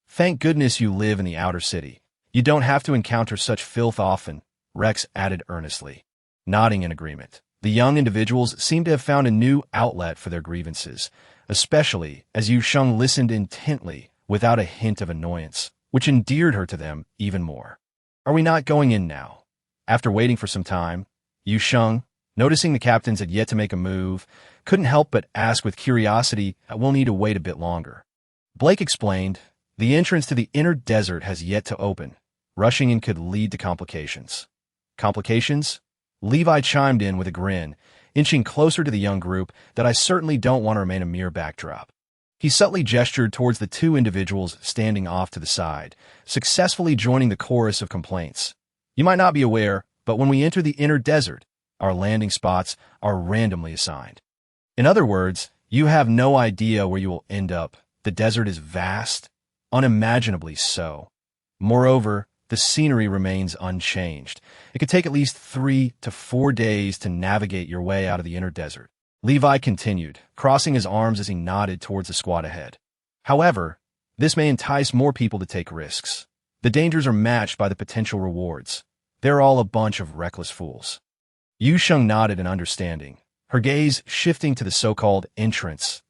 Thank goodness you live in the outer city. You don't have to encounter such filth often, Rex added earnestly. Nodding in agreement, the young individuals seemed to have found a new outlet for their grievances, especially as Yu Sheng listened intently without a hint of annoyance, which endeared her to them even more. Are we not going in now? After waiting for some time, Yu Sheng, noticing the captains had yet to make a move, couldn't help but ask with curiosity, we'll need to wait a bit longer. Blake explained, the entrance to the inner desert has yet to open. Rushing in could lead to complications. Complications? Levi chimed in with a grin, inching closer to the young group that I certainly don't want to remain a mere backdrop. He subtly gestured towards the two individuals standing off to the side, successfully joining the chorus of complaints. You might not be aware, but when we enter the inner desert, our landing spots are randomly assigned. In other words, you have no idea where you will end up. The desert is vast, unimaginably so. Moreover, the scenery remains unchanged. It could take at least 3 to 4 days to navigate your way out of the inner desert. Levi continued, crossing his arms as he nodded towards the squad ahead. However, this may entice more people to take risks. The dangers are matched by the potential rewards. They're all a bunch of reckless fools. Yu Sheng nodded in understanding, her gaze shifting to the so-called entrance.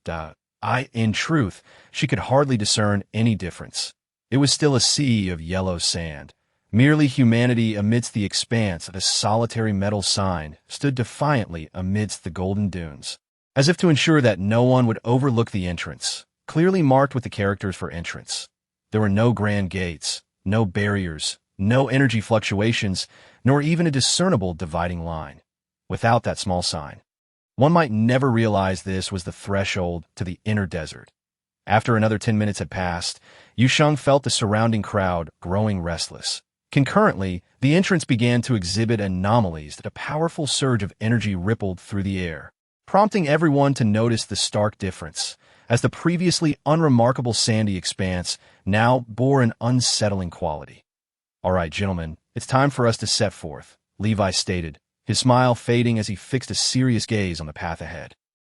In truth, she could hardly discern any difference. It was still a sea of yellow sand. Merely humanity amidst the expanse of a solitary metal sign stood defiantly amidst the golden dunes, as if to ensure that no one would overlook the entrance, clearly marked with the characters for entrance. There were no grand gates, no barriers, no energy fluctuations, nor even a discernible dividing line. Without that small sign, one might never realize this was the threshold to the inner desert. After another 10 minutes had passed, Yu Sheng felt the surrounding crowd growing restless. Concurrently, the entrance began to exhibit anomalies that a powerful surge of energy rippled through the air, prompting everyone to notice the stark difference, as the previously unremarkable sandy expanse now bore an unsettling quality. All right, gentlemen, it's time for us to set forth, Levi stated, his smile fading as he fixed a serious gaze on the path ahead.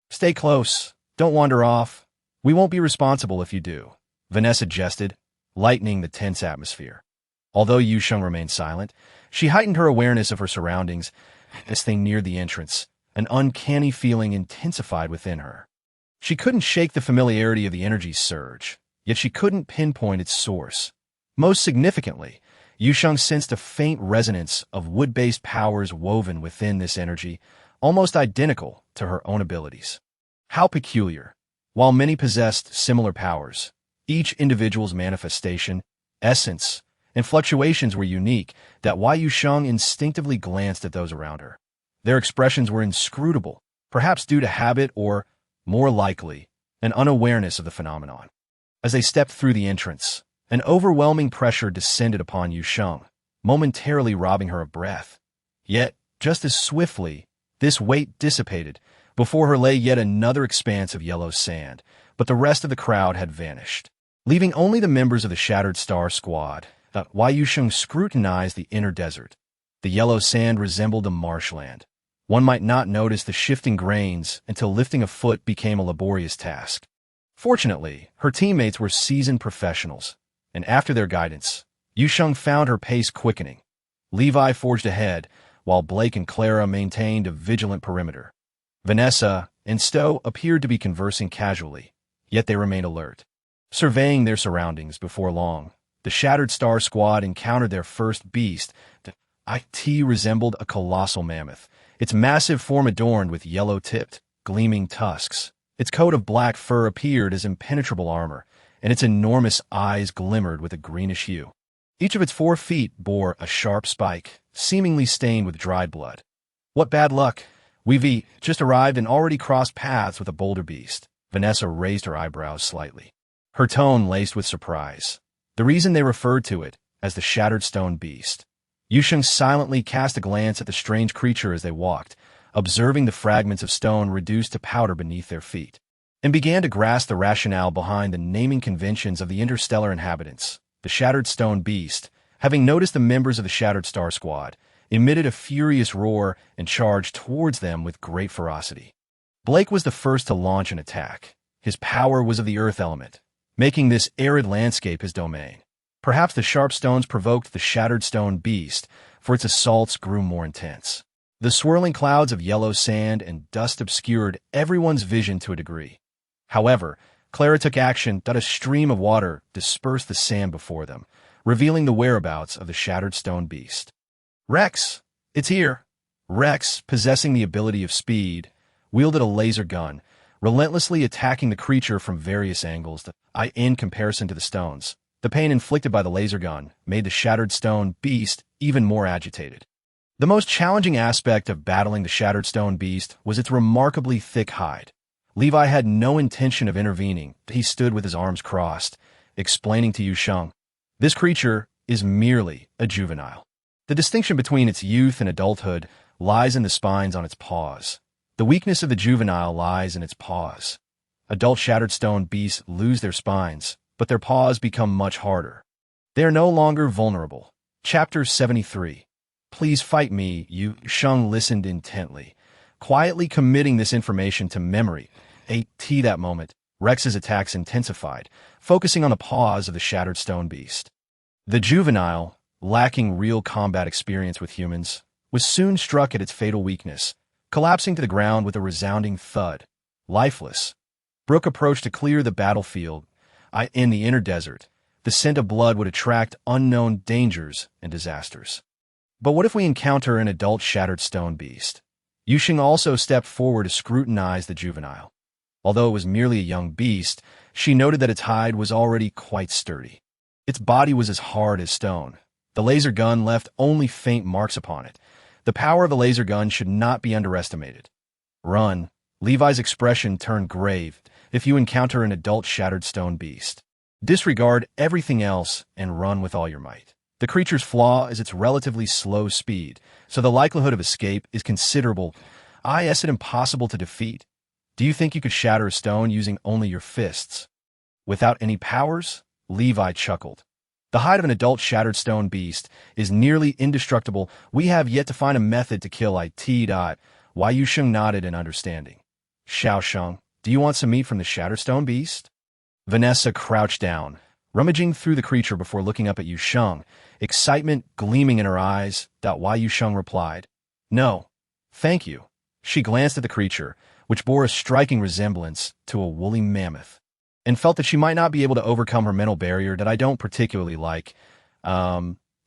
Stay close. Don't wander off. We won't be responsible if you do, Vanessa jested, lightening the tense atmosphere. Although Yu Sheng remained silent, she heightened her awareness of her surroundings as they neared the entrance. An uncanny feeling intensified within her. She couldn't shake the familiarity of the energy surge, yet she couldn't pinpoint its source. Most significantly, Yu Sheng sensed a faint resonance of wood-based powers woven within this energy, almost identical to her own abilities. How peculiar. While many possessed similar powers, each individual's manifestation, essence, and fluctuations were unique, that why Yu Sheng instinctively glanced at those around her. Their expressions were inscrutable, perhaps due to habit or, more likely, an unawareness of the phenomenon. As they stepped through the entrance, an overwhelming pressure descended upon Yu Sheng, momentarily robbing her of breath. Yet, just as swiftly, this weight dissipated. Before her lay yet another expanse of yellow sand, but the rest of the crowd had vanished, leaving only the members of the Shattered Star Squad, Yu Sheng scrutinized the inner desert. The yellow sand resembled a marshland. One might not notice the shifting grains until lifting a foot became a laborious task. Fortunately, her teammates were seasoned professionals, and after their guidance, Yu Sheng found her pace quickening. Levi forged ahead, while Blake and Clara maintained a vigilant perimeter. Vanessa and Stowe appeared to be conversing casually, yet they remained alert. Surveying their surroundings before long, the Shattered Star Squad encountered their first beast. It resembled a colossal mammoth, its massive form adorned with yellow-tipped, gleaming tusks. Its coat of black fur appeared as impenetrable armor, and its enormous eyes glimmered with a greenish hue. Each of its 4 feet bore a sharp spike, seemingly stained with dried blood. What bad luck! We've just arrived and already crossed paths with a bolder beast. Vanessa raised her eyebrows slightly, her tone laced with surprise. The reason they referred to it as the Shattered Stone Beast. Yu Sheng silently cast a glance at the strange creature as they walked, observing the fragments of stone reduced to powder beneath their feet, and began to grasp the rationale behind the naming conventions of the interstellar inhabitants. The Shattered Stone Beast, having noticed the members of the Shattered Star Squad, emitted a furious roar and charged towards them with great ferocity. Blake was the first to launch an attack. His power was of the earth element, making this arid landscape his domain. Perhaps the sharp stones provoked the Shattered Stone Beast, for its assaults grew more intense. The swirling clouds of yellow sand and dust obscured everyone's vision to a degree. However, Clara took action. A stream of water dispersed the sand before them, revealing the whereabouts of the Shattered Stone Beast. Rex! It's here! Rex, possessing the ability of speed, wielded a laser gun, relentlessly attacking the creature from various angles. In comparison to the stones, the pain inflicted by the laser gun made the Shattered Stone Beast even more agitated. The most challenging aspect of battling the Shattered Stone Beast was its remarkably thick hide. Levi had no intention of intervening. He stood with his arms crossed, explaining to Yu Sheng, "This creature is merely a juvenile. The distinction between its youth and adulthood lies in the spines on its paws. The weakness of the juvenile lies in its paws. Adult Shattered Stone Beasts lose their spines, but their paws become much harder. They are no longer vulnerable." Chapter 73. Please fight me. Yu Sheng listened intently, quietly committing this information to memory. That moment, Rex's attacks intensified, focusing on the paws of the Shattered Stone Beast. The juvenile, lacking real combat experience with humans, was soon struck at its fatal weakness, collapsing to the ground with a resounding thud. Lifeless, Brooke approached to clear the battlefield. In the inner desert, the scent of blood would attract unknown dangers and disasters. But what if we encounter an adult Shattered Stone Beast? Yu Sheng also stepped forward to scrutinize the juvenile. Although it was merely a young beast, she noted that its hide was already quite sturdy. Its body was as hard as stone. The laser gun left only faint marks upon it. The power of the laser gun should not be underestimated. Run. Levi's expression turned grave. If you encounter an adult Shattered Stone Beast, disregard everything else and run with all your might. The creature's flaw is its relatively slow speed, so the likelihood of escape is considerable. Is it impossible to defeat? Do you think you could shatter a stone using only your fists? Without any powers? Levi chuckled. The hide of an adult Shattered Stone Beast is nearly indestructible. We have yet to find a method to kill it. Yu Sheng nodded in understanding. Xiao Sheng, do you want some meat from the Shattered Stone Beast? Vanessa crouched down, rummaging through the creature before looking up at Yu Sheng, excitement gleaming in her eyes. Yu Sheng replied, "No, thank you." She glanced at the creature, which bore a striking resemblance to a woolly mammoth, and felt that she might not be able to overcome her mental barrier. That I don't particularly like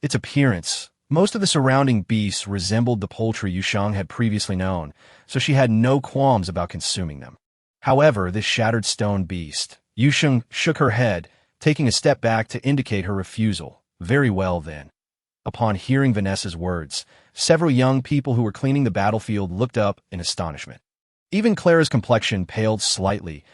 its appearance. Most of the surrounding beasts resembled the poultry Yu Sheng had previously known, so she had no qualms about consuming them. However, this Shattered Stone Beast, Yu Sheng shook her head, taking a step back to indicate her refusal. Very well, then. Upon hearing Vanessa's words, several young people who were cleaning the battlefield looked up in astonishment. Even Clara's complexion paled slightly.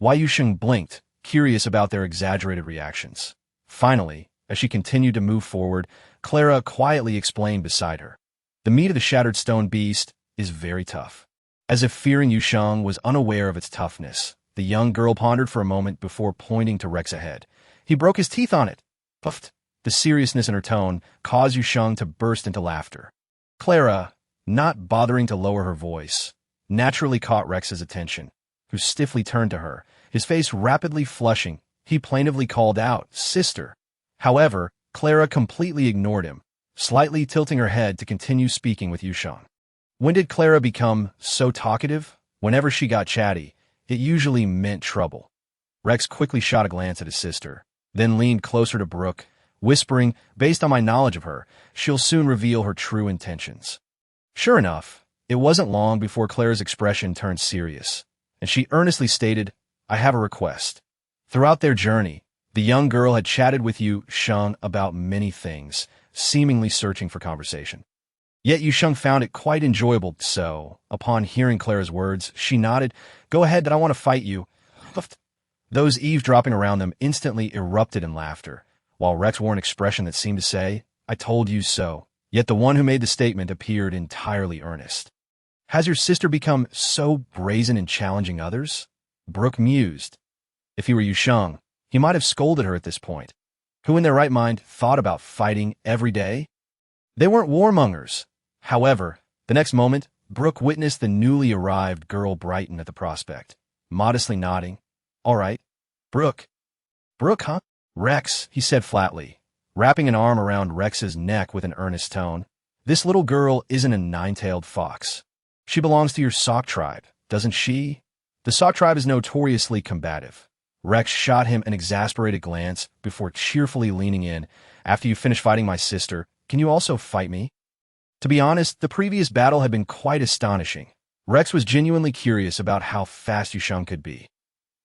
Yu Sheng blinked, curious about their exaggerated reactions. Finally, as she continued to move forward, Clara quietly explained beside her, "The meat of the Shattered Stone Beast is very tough." As if fearing Yu Sheng was unaware of its toughness, the young girl pondered for a moment before pointing to Rex ahead. "He broke his teeth on it." Puffed. The seriousness in her tone caused Yu Sheng to burst into laughter. Clara, not bothering to lower her voice, naturally caught Rex's attention, who stiffly turned to her, his face rapidly flushing. He plaintively called out, "Sister." However, Clara completely ignored him, slightly tilting her head to continue speaking with Yu Sheng. When did Clara become so talkative? Whenever she got chatty, it usually meant trouble. Rex quickly shot a glance at his sister, then leaned closer to Brooke, whispering, "Based on my knowledge of her, she'll soon reveal her true intentions." Sure enough, it wasn't long before Clara's expression turned serious, and she earnestly stated, "I have a request." Throughout their journey, the young girl had chatted with Yu Sheng about many things, seemingly searching for conversation. Yet Yu Sheng found it quite enjoyable, so, upon hearing Clara's words, she nodded, "Go ahead, that I want to fight you." Those eavesdropping around them instantly erupted in laughter, while Rex wore an expression that seemed to say, "I told you so." Yet the one who made the statement appeared entirely earnest. "Has your sister become so brazen in challenging others?" Brooke mused. If he were Yu Sheng, he might have scolded her at this point. Who in their right mind thought about fighting every day? They weren't warmongers. However, the next moment, Brooke witnessed the newly arrived girl brighten at the prospect, modestly nodding. "All right. Brooke." "Brooke, huh?" "Rex," he said flatly, wrapping an arm around Rex's neck with an earnest tone. "This little girl isn't a nine-tailed fox. She belongs to your sock tribe, doesn't she?" The sock tribe is notoriously combative. Rex shot him an exasperated glance before cheerfully leaning in. "After you finish fighting my sister, can you also fight me?" To be honest, the previous battle had been quite astonishing. Rex was genuinely curious about how fast Yu Sheng could be.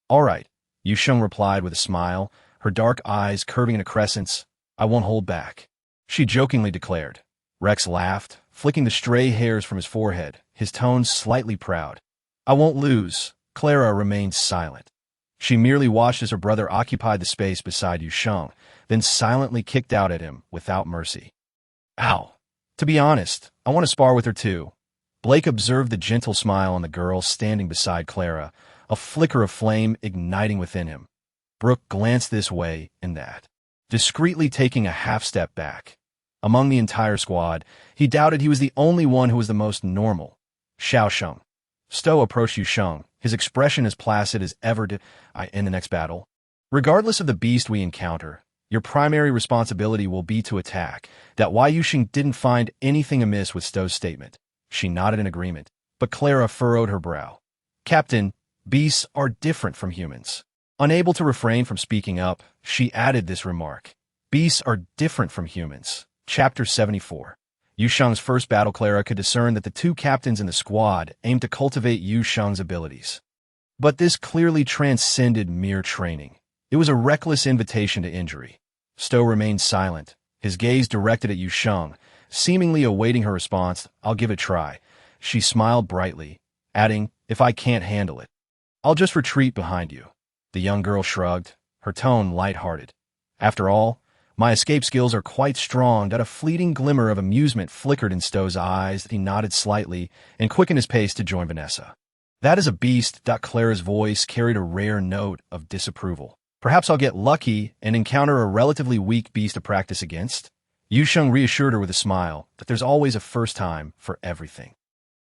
"All right," Yu Sheng replied with a smile, her dark eyes curving in a crescent. "I won't hold back," she jokingly declared. Rex laughed, flicking the stray hairs from his forehead, his tone slightly proud. "I won't lose." Clara remained silent. She merely watched as her brother occupied the space beside Yu Sheng, then silently kicked out at him without mercy. "Ow. To be honest, I want to spar with her too." Blake observed the gentle smile on the girl standing beside Clara, a flicker of flame igniting within him. Brooke glanced this way and that, discreetly taking a half-step back. Among the entire squad, he doubted he was the only one who was the most normal. Xiao Sheng. Stowe approached Yu Sheng, his expression as placid as ever in the next battle. "Regardless of the beast we encounter, your primary responsibility will be to attack." That why Yu Sheng didn't find anything amiss with Stowe's statement. She nodded in agreement, but Clara furrowed her brow. "Captain, beasts are different from humans." Unable to refrain from speaking up, she added this remark. "Beasts are different from humans." Chapter 74. Yu Sheng's first battle. Clara could discern that the two captains in the squad aimed to cultivate Yu Sheng's abilities. But this clearly transcended mere training. It was a reckless invitation to injury. Stowe remained silent, his gaze directed at Yu Sheng, seemingly awaiting her response. "I'll give it a try." She smiled brightly, adding, "If I can't handle it, I'll just retreat behind you." The young girl shrugged, her tone light-hearted. "After all, my escape skills are quite strong." That a fleeting glimmer of amusement flickered in Stowe's eyes. He nodded slightly and quickened his pace to join Vanessa. "That is a beast." Clara's voice carried a rare note of disapproval. "Perhaps I'll get lucky and encounter a relatively weak beast to practice against." Yu Sheng reassured her with a smile that there's always a first time for everything.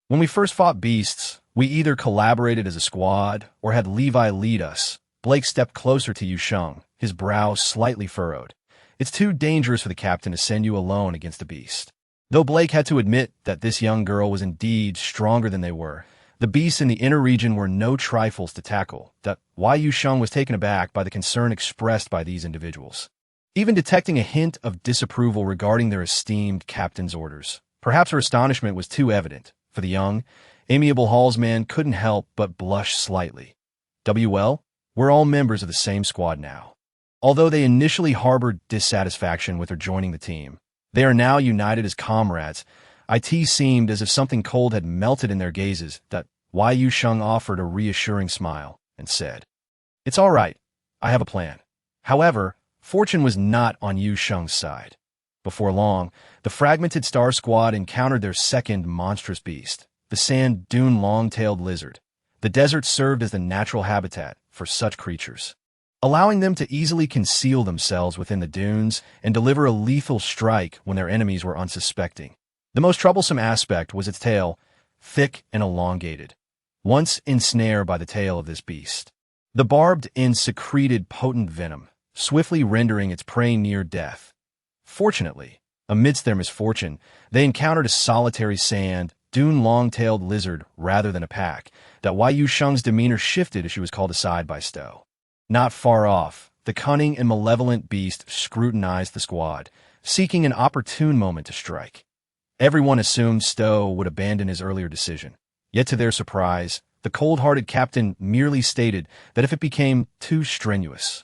"When we first fought beasts, we either collaborated as a squad or had Levi lead us." Blake stepped closer to Yu Sheng, his brow slightly furrowed. "It's too dangerous for the captain to send you alone against a beast." Though Blake had to admit that this young girl was indeed stronger than they were, the beasts in the inner region were no trifles to tackle. That why Yu Sheng was taken aback by the concern expressed by these individuals, even detecting a hint of disapproval regarding their esteemed captain's orders. Perhaps her astonishment was too evident, for the young, amiable Hallsman couldn't help but blush slightly. "Well, we're all members of the same squad now." Although they initially harbored dissatisfaction with her joining the team, they are now united as comrades. It seemed as if something cold had melted in their gazes. That why Yu Sheng offered a reassuring smile and said, "It's all right. I have a plan." However, fortune was not on Yu Sheng's side. Before long, the fragmented star squad encountered their second monstrous beast, the sand dune long-tailed lizard. The desert served as the natural habitat for such creatures. allowing them to easily conceal themselves within the dunes and deliver a lethal strike when their enemies were unsuspecting. The most troublesome aspect was its tail, thick and elongated. Once ensnared by the tail of this beast, the barbed end secreted potent venom, swiftly rendering its prey near death. Fortunately, amidst their misfortune, they encountered a solitary sand, dune long-tailed lizard rather than a pack, that Yu Sheng's demeanor shifted as she was called aside by Stowe. Not far off, the cunning and malevolent beast scrutinized the squad, seeking an opportune moment to strike. Everyone assumed Stowe would abandon his earlier decision. Yet to their surprise, the cold-hearted captain merely stated that if it became too strenuous,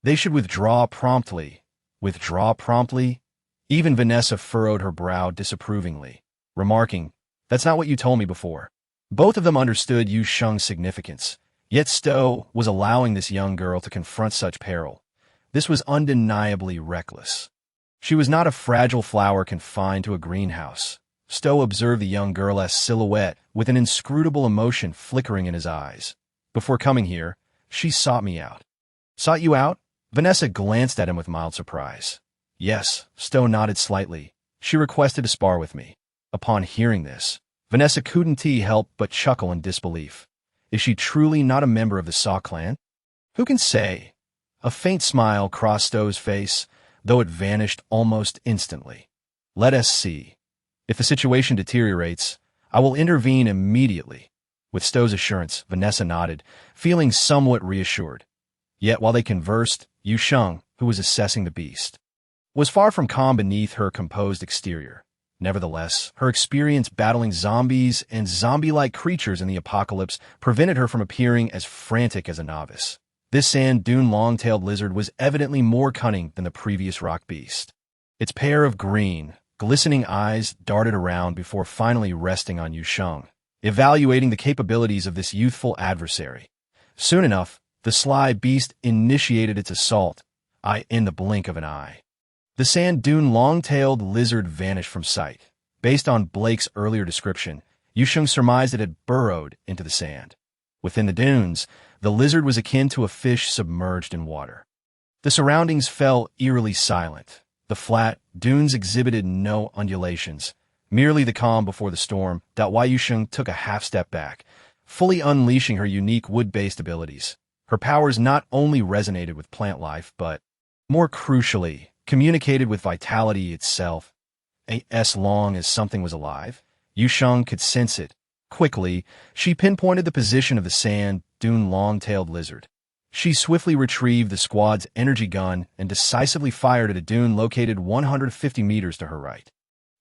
they should withdraw promptly. Withdraw promptly? Even Vanessa furrowed her brow disapprovingly, remarking, "That's not what you told me before." Both of them understood Yu Sheng's significance, yet Stowe was allowing this young girl to confront such peril. This was undeniably reckless. She was not a fragile flower confined to a greenhouse. Stowe observed the young girl's silhouette with an inscrutable emotion flickering in his eyes. "Before coming here, she sought me out." "Sought you out?" Vanessa glanced at him with mild surprise. "Yes," Stowe nodded slightly. "She requested to spar with me." Upon hearing this, Vanessa couldn't help but chuckle in disbelief. Is she truly not a member of the Saw clan? Who can say? A faint smile crossed Stowe's face, though it vanished almost instantly. "Let us see. If the situation deteriorates, I will intervene immediately." With Stowe's assurance, Vanessa nodded, feeling somewhat reassured. Yet while they conversed, Yu Sheng, who was assessing the beast, was far from calm beneath her composed exterior. Nevertheless, her experience battling zombies and zombie-like creatures in the apocalypse prevented her from appearing as frantic as a novice. This sand dune long-tailed lizard was evidently more cunning than the previous rock beast. Its pair of green, glistening eyes darted around before finally resting on Yu Sheng, evaluating the capabilities of this youthful adversary. Soon enough, the sly beast initiated its assault, in the blink of an eye. The sand dune long-tailed lizard vanished from sight. Based on Blake's earlier description, Yu Sheng surmised it had burrowed into the sand. Within the dunes, the lizard was akin to a fish submerged in water. The surroundings fell eerily silent. The flat dunes exhibited no undulations, merely the calm before the storm. Yu Sheng took a half-step back, fully unleashing her unique wood-based abilities. Her powers not only resonated with plant life, but, more crucially, communicated with vitality itself. As long as something was alive, Yu Sheng could sense it. Quickly, she pinpointed the position of the sand dune long-tailed lizard. She swiftly retrieved the squad's energy gun and decisively fired at a dune located 150 meters to her right.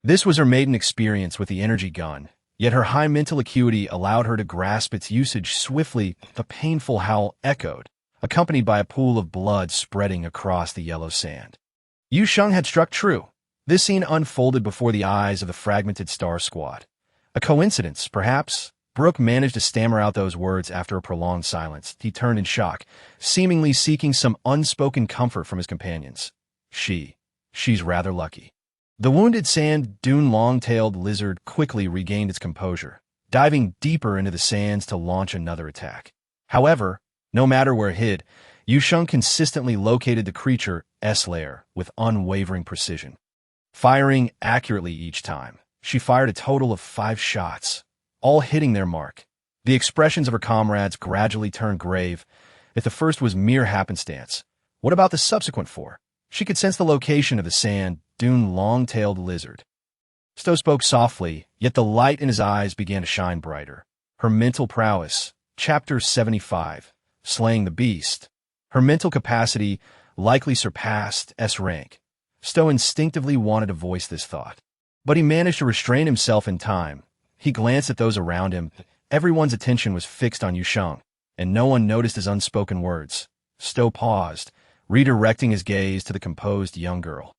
This was her maiden experience with the energy gun, yet her high mental acuity allowed her to grasp its usage swiftly. The painful howl echoed, accompanied by a pool of blood spreading across the yellow sand. Yu Sheng had struck true. This scene unfolded before the eyes of the fragmented Star Squad. A coincidence, perhaps? Brooke managed to stammer out those words after a prolonged silence. He turned in shock, seemingly seeking some unspoken comfort from his companions. She's rather lucky. The wounded sand dune long-tailed lizard quickly regained its composure, diving deeper into the sands to launch another attack. However, no matter where it hid, Yu Sheng consistently located the creature's lair with unwavering precision. Firing accurately each time, she fired a total of 5 shots, all hitting their mark. The expressions of her comrades gradually turned grave. If the first was mere happenstance, what about the subsequent 4? She could sense the location of the sand dune long-tailed lizard. Stowe spoke softly, yet the light in his eyes began to shine brighter. Her mental prowess, Chapter 75, Slaying the Beast. Her mental capacity likely surpassed S rank. Stowe instinctively wanted to voice this thought, but he managed to restrain himself in time. He glanced at those around him. Everyone's attention was fixed on Yu Sheng, and no one noticed his unspoken words. Stowe paused, redirecting his gaze to the composed young girl.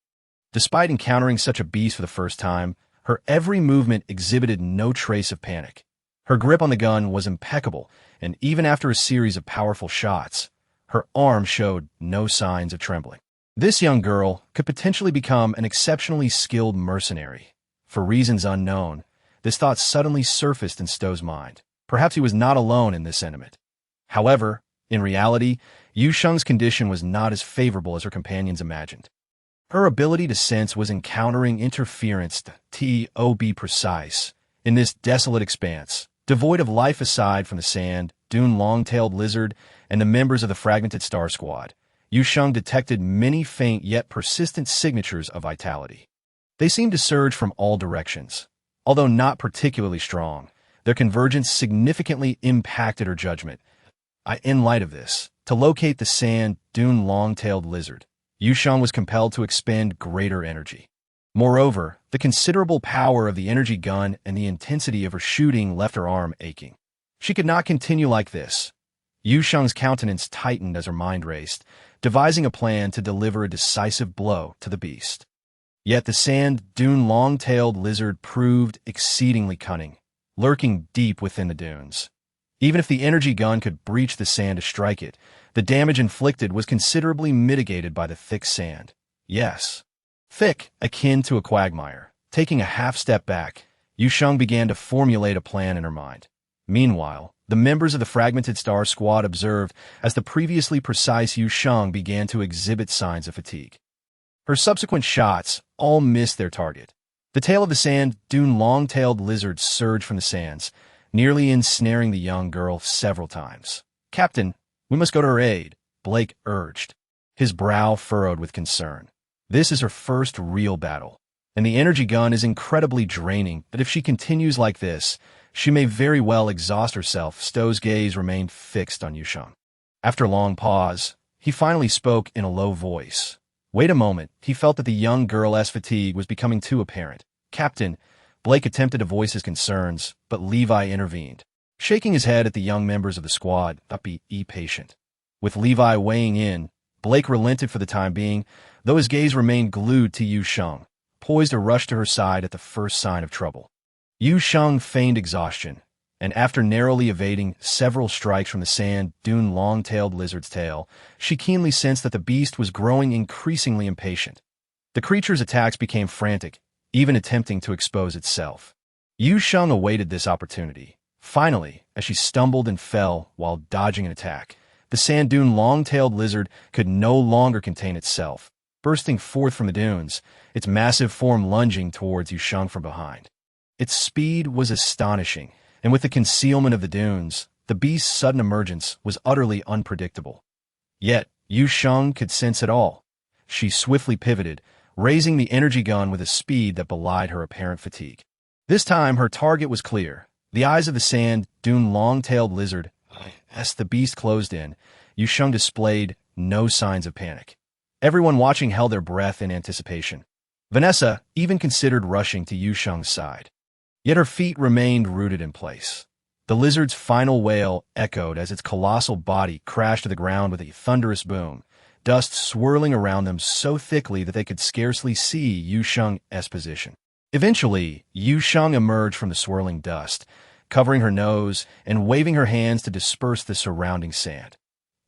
Despite encountering such a beast for the first time, her every movement exhibited no trace of panic. Her grip on the gun was impeccable, and even after a series of powerful shots, her arm showed no signs of trembling. This young girl could potentially become an exceptionally skilled mercenary. For reasons unknown, this thought suddenly surfaced in Stowe's mind. Perhaps he was not alone in this sentiment. However, In reality, Yu Sheng's condition was not as favorable as her companions imagined. Her ability to sense was encountering interference, to be precise, in this desolate expanse, devoid of life aside from the sand, dune long-tailed lizard, and the members of the fragmented star squad. Yu Sheng detected many faint yet persistent signatures of vitality. They seemed to surge from all directions. Although not particularly strong, their convergence significantly impacted her judgment. In light of this, to locate the sand dune long-tailed lizard, Yu Sheng was compelled to expend greater energy. Moreover, the considerable power of the energy gun and the intensity of her shooting left her arm aching. She could not continue like this. Yu Sheng's countenance tightened as her mind raced, devising a plan to deliver a decisive blow to the beast. Yet the sand dune long-tailed lizard proved exceedingly cunning, lurking deep within the dunes. Even if the energy gun could breach the sand to strike it, the damage inflicted was considerably mitigated by the thick sand. Yes, thick, akin to a quagmire. Taking a half step back, Yu Sheng began to formulate a plan in her mind. Meanwhile, the members of the fragmented star squad observed as the previously precise Yu Sheng began to exhibit signs of fatigue. Her subsequent shots all missed their target. The tail of the sand dune long-tailed lizard surged from the sands, nearly ensnaring the young girl several times. "Captain, we must go to her aid," Blake urged, his brow furrowed with concern. This is her first real battle, and the energy gun is incredibly draining, but if she continues like this, she may very well exhaust herself. Stowe's gaze remained fixed on Yu Sheng. After a long pause, he finally spoke in a low voice. Wait a moment, he felt that the young girl's fatigue was becoming too apparent. "Captain," Blake attempted to voice his concerns, but Levi intervened. Shaking his head at the young members of the squad, be patient. With Levi weighing in, Blake relented for the time being, though his gaze remained glued to Yu Sheng, poised to rush to her side at the first sign of trouble. Yu Sheng feigned exhaustion, and after narrowly evading several strikes from the sand dune long-tailed lizard's tail, she keenly sensed that the beast was growing increasingly impatient. The creature's attacks became frantic, even attempting to expose itself. Yu Sheng awaited this opportunity. Finally, as she stumbled and fell while dodging an attack, the sand dune long-tailed lizard could no longer contain itself. Bursting forth from the dunes, its massive form lunging towards Yu Sheng from behind. Its speed was astonishing, and with the concealment of the dunes, the beast's sudden emergence was utterly unpredictable. Yet, Yu Sheng could sense it all. She swiftly pivoted, raising the energy gun with a speed that belied her apparent fatigue. This time, her target was clear. The eyes of the sand dune long-tailed lizard. As the beast closed in, Yu Sheng displayed no signs of panic. Everyone watching held their breath in anticipation. Vanessa even considered rushing to Yu Sheng's side. Yet her feet remained rooted in place. The lizard's final wail echoed as its colossal body crashed to the ground with a thunderous boom, dust swirling around them so thickly that they could scarcely see Yu Sheng's position. Eventually, Yu Sheng emerged from the swirling dust, covering her nose and waving her hands to disperse the surrounding sand.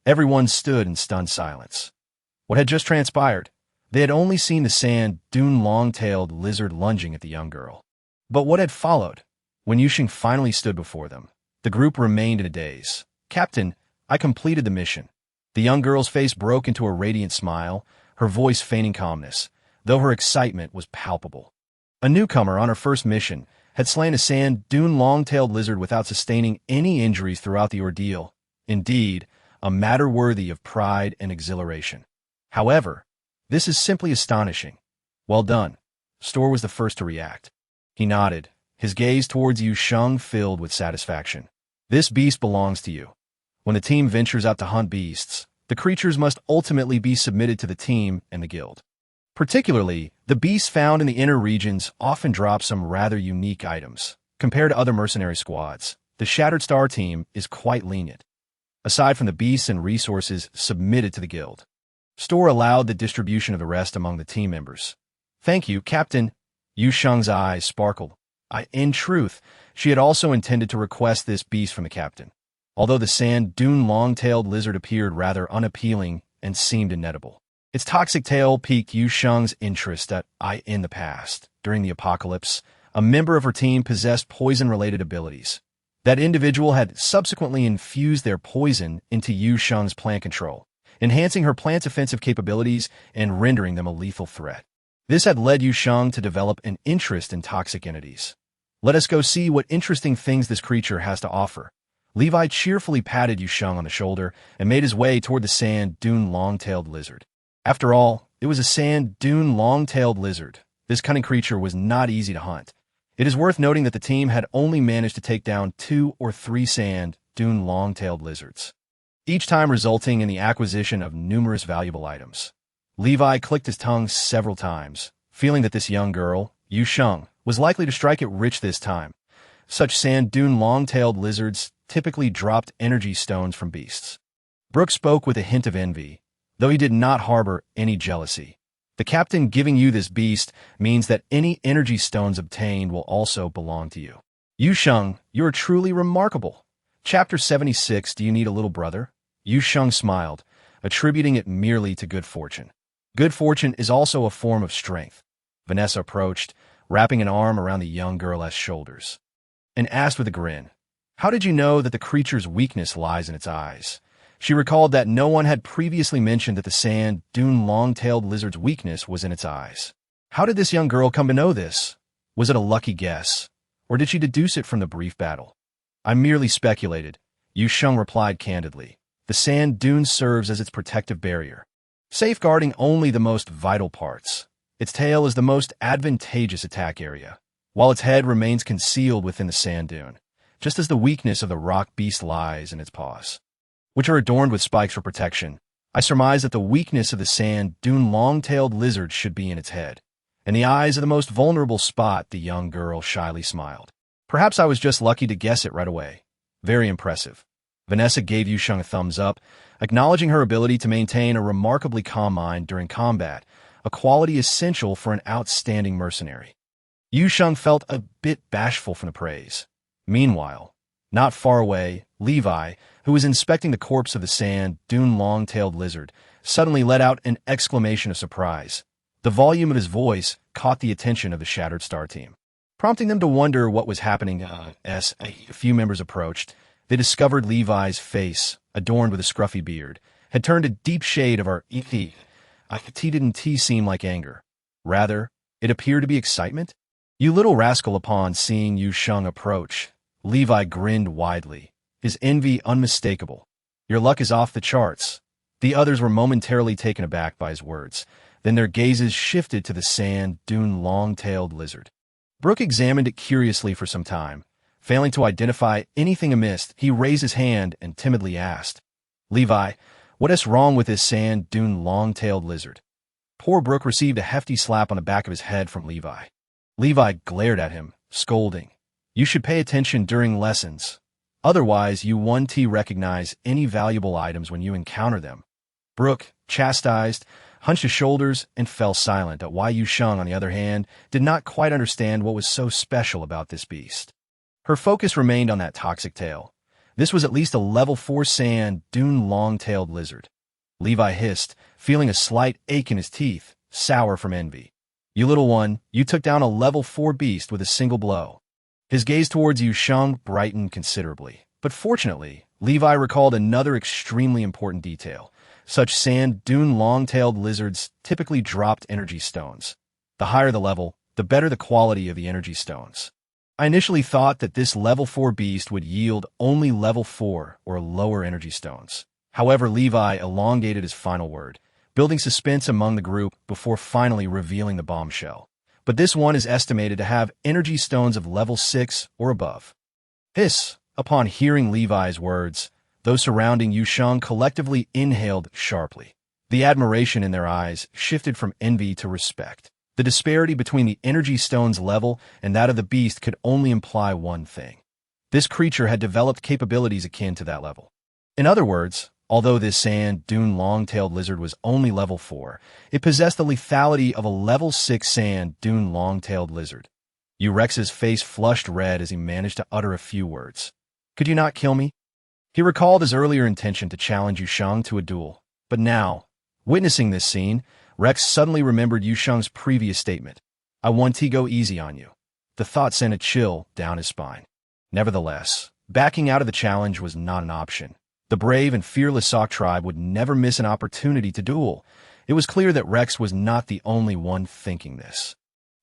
Everyone stood in stunned silence. What had just transpired? They had only seen the sand dune long-tailed lizard lunging at the young girl. But what had followed? When Yu Sheng finally stood before them, the group remained in a daze. "Captain, I completed the mission." The young girl's face broke into a radiant smile, her voice feigning calmness, though her excitement was palpable. A newcomer on her first mission had slain a sand dune long-tailed lizard without sustaining any injuries throughout the ordeal. Indeed, a matter worthy of pride and exhilaration. However, this is simply astonishing. "Well done." Storr was the first to react. He nodded, his gaze towards Yu Sheng filled with satisfaction. "This beast belongs to you. When the team ventures out to hunt beasts, the creatures must ultimately be submitted to the team and the guild. Particularly, the beasts found in the inner regions often drop some rather unique items. Compared to other mercenary squads, the Shattered Star team is quite lenient. Aside from the beasts and resources submitted to the guild, Storr allowed the distribution of the rest among the team members. "Thank you, Captain." Yu Sheng's eyes sparkled. In truth, she had also intended to request this beast from the captain, although the sand dune long-tailed lizard appeared rather unappealing and seemed inedible. Its toxic tail piqued Yu Sheng's interest in the past. During the apocalypse, a member of her team possessed poison-related abilities. That individual had subsequently infused their poison into Yu Sheng's plant control, enhancing her plant's offensive capabilities and rendering them a lethal threat. This had led Yu Sheng to develop an interest in toxic entities. Let us go see what interesting things this creature has to offer. Levi cheerfully patted Yu Sheng on the shoulder and made his way toward the sand dune long-tailed lizard. After all, it was a sand dune long-tailed lizard. This cunning creature was not easy to hunt. It is worth noting that the team had only managed to take down 2 or 3 sand dune long-tailed lizards, each time resulting in the acquisition of numerous valuable items. Levi clicked his tongue several times, feeling that this young girl, Yu Sheng, was likely to strike it rich this time. Such sand dune long-tailed lizards typically dropped energy stones from beasts. Brooke spoke with a hint of envy, though he did not harbor any jealousy. The captain giving you this beast means that any energy stones obtained will also belong to you. Yu Sheng, you are truly remarkable. Chapter 76, Do You Need a Little Brother? Yu Sheng smiled, attributing it merely to good fortune. Good fortune is also a form of strength. Vanessa approached, wrapping an arm around the young girl's shoulders, and asked with a grin, "How did you know that the creature's weakness lies in its eyes?" She recalled that no one had previously mentioned that the sand dune long-tailed lizard's weakness was in its eyes. How did this young girl come to know this? Was it a lucky guess, or did she deduce it from the brief battle? "I merely speculated," Yu Sheng replied candidly. "The sand dune serves as its protective barrier, safeguarding only the most vital parts. Its tail is the most advantageous attack area, while its head remains concealed within the sand dune, just as the weakness of the rock beast lies in its paws, which are adorned with spikes for protection. I surmise that the weakness of the sand dune long-tailed lizard should be in its head, and the eyes are the most vulnerable spot." The young girl shyly smiled. "Perhaps I was just lucky to guess it right away." "Very impressive." Vanessa gave Yu Sheng a thumbs up, acknowledging her ability to maintain a remarkably calm mind during combat, a quality essential for an outstanding mercenary. Yu Sheng felt a bit bashful from the praise. Meanwhile, not far away, Levi, who was inspecting the corpse of the sand dune long-tailed lizard, suddenly let out an exclamation of surprise. The volume of his voice caught the attention of the Shattered Star team, prompting them to wonder what was happening. As a few members approached, they discovered Levi's face, adorned with a scruffy beard, had turned a deep shade of our eth. Didn't seem like anger. Rather, it appeared to be excitement. "You little rascal!" Upon seeing Yu Sheng approach, Levi grinned widely, his envy unmistakable. "Your luck is off the charts." The others were momentarily taken aback by his words. Then their gazes shifted to the sand dune long-tailed lizard. Brooke examined it curiously for some time. Failing to identify anything amiss, he raised his hand and timidly asked, "Levi, what is wrong with this sand dune long-tailed lizard?" Poor Brooke received a hefty slap on the back of his head from Levi. Levi glared at him, scolding, "You should pay attention during lessons. Otherwise, you won't recognize any valuable items when you encounter them." Brooke, chastised, hunched his shoulders and fell silent at why Yu Sheng, on the other hand, did not quite understand what was so special about this beast. Her focus remained on that toxic tail. This was at least a level 4 sand dune long-tailed lizard. Levi hissed, feeling a slight ache in his teeth, sour from envy. "You little one, you took down a level 4 beast with a single blow." His gaze towards Yu Sheng brightened considerably. But fortunately, Levi recalled another extremely important detail. Such sand dune long-tailed lizards typically dropped energy stones. The higher the level, the better the quality of the energy stones. "I initially thought that this level 4 beast would yield only level 4 or lower energy stones." However, Levi elongated his final word, building suspense among the group before finally revealing the bombshell. "But this one is estimated to have energy stones of level 6 or above." Hiss! Upon hearing Levi's words, those surrounding Yu Sheng collectively inhaled sharply. The admiration in their eyes shifted from envy to respect. The disparity between the energy stone's level and that of the beast could only imply one thing. This creature had developed capabilities akin to that level. In other words, although this sand dune long-tailed lizard was only level 4, it possessed the lethality of a level 6 sand dune long-tailed lizard. Rex's face flushed red as he managed to utter a few words. "Could you not kill me?" He recalled his earlier intention to challenge Yu Sheng to a duel. But now, witnessing this scene, Rex suddenly remembered Yu Sheng's previous statement, "I want to go easy on you." The thought sent a chill down his spine. Nevertheless, Backing out of the challenge was not an option. The brave and fearless Sock tribe would never miss an opportunity to duel. It was clear that Rex was not the only one thinking this.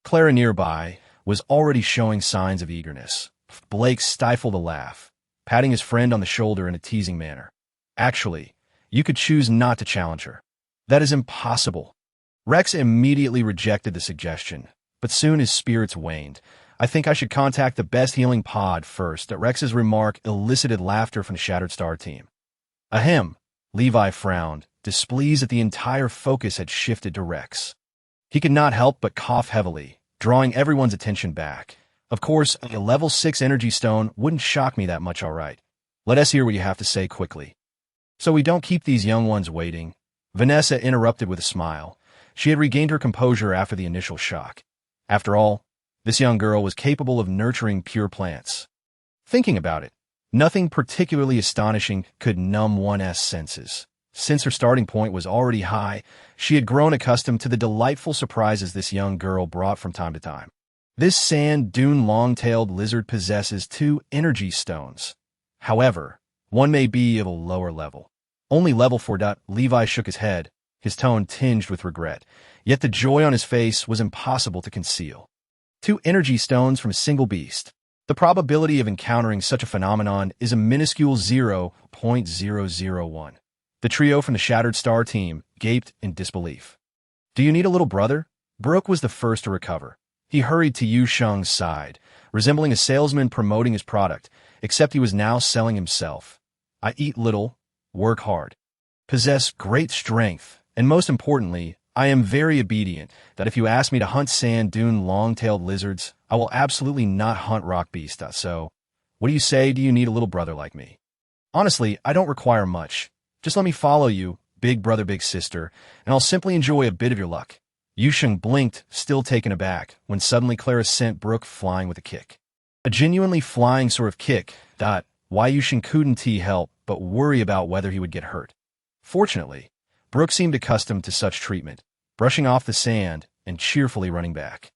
Clara nearby was already showing signs of eagerness. Blake stifled a laugh, patting his friend on the shoulder in a teasing manner. Actually, you could choose not to challenge her. That is impossible. Rex immediately rejected the suggestion, but soon his spirits waned. I think I should contact the best healing pod first. Rex's remark elicited laughter from the Shattered Star team. Ahem. Levi frowned, displeased that the entire focus had shifted to Rex. He could not help but cough heavily, drawing everyone's attention back. Of course, a level 6 energy stone wouldn't shock me that much, all right. Let us hear what you have to say quickly. So we don't keep these young ones waiting. Vanessa interrupted with a smile. She had regained her composure after the initial shock. After all, this young girl was capable of nurturing pure plants. Thinking about it, nothing particularly astonishing could numb one's senses. Since her starting point was already high, she had grown accustomed to the delightful surprises this young girl brought from time to time. This sand dune long-tailed lizard possesses 2 energy stones. However, one may be of a lower level. Only level 4. Levi shook his head, his tone tinged with regret, yet the joy on his face was impossible to conceal. 2 energy stones from a single beast. The probability of encountering such a phenomenon is a minuscule 0.001. The trio from the Shattered Star team gaped in disbelief. Do you need a little brother? Brooke was the first to recover. He hurried to Yu Sheng's side, resembling a salesman promoting his product, except he was now selling himself. I eat little, work hard, possess great strength, and most importantly, I am very obedient, that if you ask me to hunt sand dune long-tailed lizards, I will absolutely not hunt rock beasts. So, what do you say? Do you need a little brother like me? Honestly, I don't require much. Just let me follow you, big brother, big sister, and I'll simply enjoy a bit of your luck. Yu Sheng blinked, still taken aback, when suddenly Clara sent Brooke flying with a kick. A genuinely flying sort of kick. Why Yu Sheng couldn't help but worry about whether he would get hurt. Fortunately, Brooke seemed accustomed to such treatment, brushing off the sand and cheerfully running back.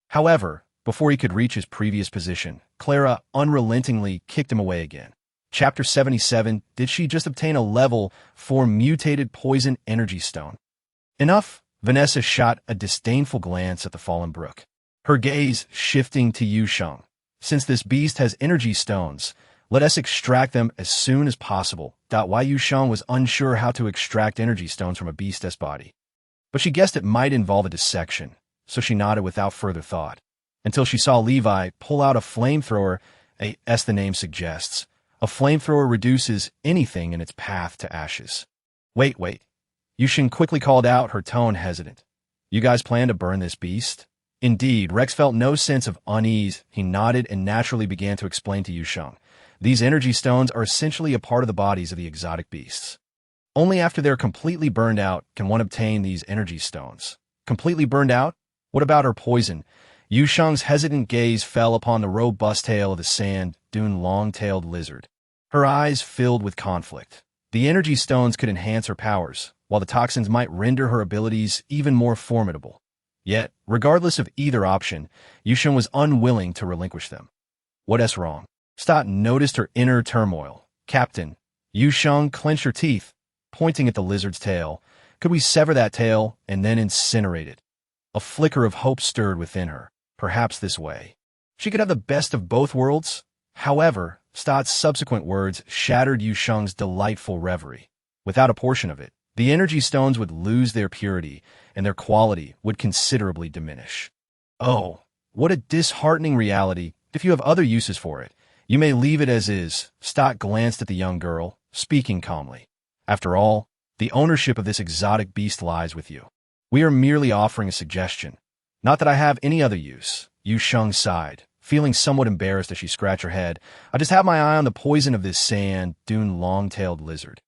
However, before he could reach his previous position, Clara unrelentingly kicked him away again. Chapter 77, did she just obtain a level 4 mutated poison energy stone? Enough? Vanessa shot a disdainful glance at the fallen Brooke, her gaze shifting to Yu Sheng. Since this beast has energy stones, let us extract them as soon as possible. Why Yu Sheng was unsure how to extract energy stones from a beast's body, but she guessed it might involve a dissection, so she nodded without further thought, until she saw Levi pull out a flamethrower. As the name suggests, a flamethrower reduces anything in its path to ashes. Wait. Yu Sheng quickly called out, her tone hesitant. You guys plan to burn this beast? Indeed, Rex felt no sense of unease. He nodded and naturally began to explain to Yu Sheng. These energy stones are essentially a part of the bodies of the exotic beasts. Only after they're completely burned out can one obtain these energy stones. Completely burned out? What about her poison? Yu Sheng's hesitant gaze fell upon the robust tail of the sand dune long-tailed lizard. Her eyes filled with conflict. The energy stones could enhance her powers, while the toxins might render her abilities even more formidable. Yet, regardless of either option, Yu Sheng was unwilling to relinquish them. What's wrong? Stott noticed her inner turmoil. Captain, Yu Sheng clenched her teeth, pointing at the lizard's tail. Could we sever that tail and then incinerate it? A flicker of hope stirred within her. Perhaps this way she could have the best of both worlds. However, Stott's subsequent words shattered Yu Sheng's delightful reverie. Without a portion of it, the energy stones would lose their purity, and their quality would considerably diminish. Oh, what a disheartening reality. If you have other uses for it, you may leave it as is. Stott glanced at the young girl, speaking calmly. After all, the ownership of this exotic beast lies with you. We are merely offering a suggestion. Not that I have any other use. Yu Sheng sighed, feeling somewhat embarrassed as she scratched her head. I just have my eye on the poison of this sand dune long-tailed lizard.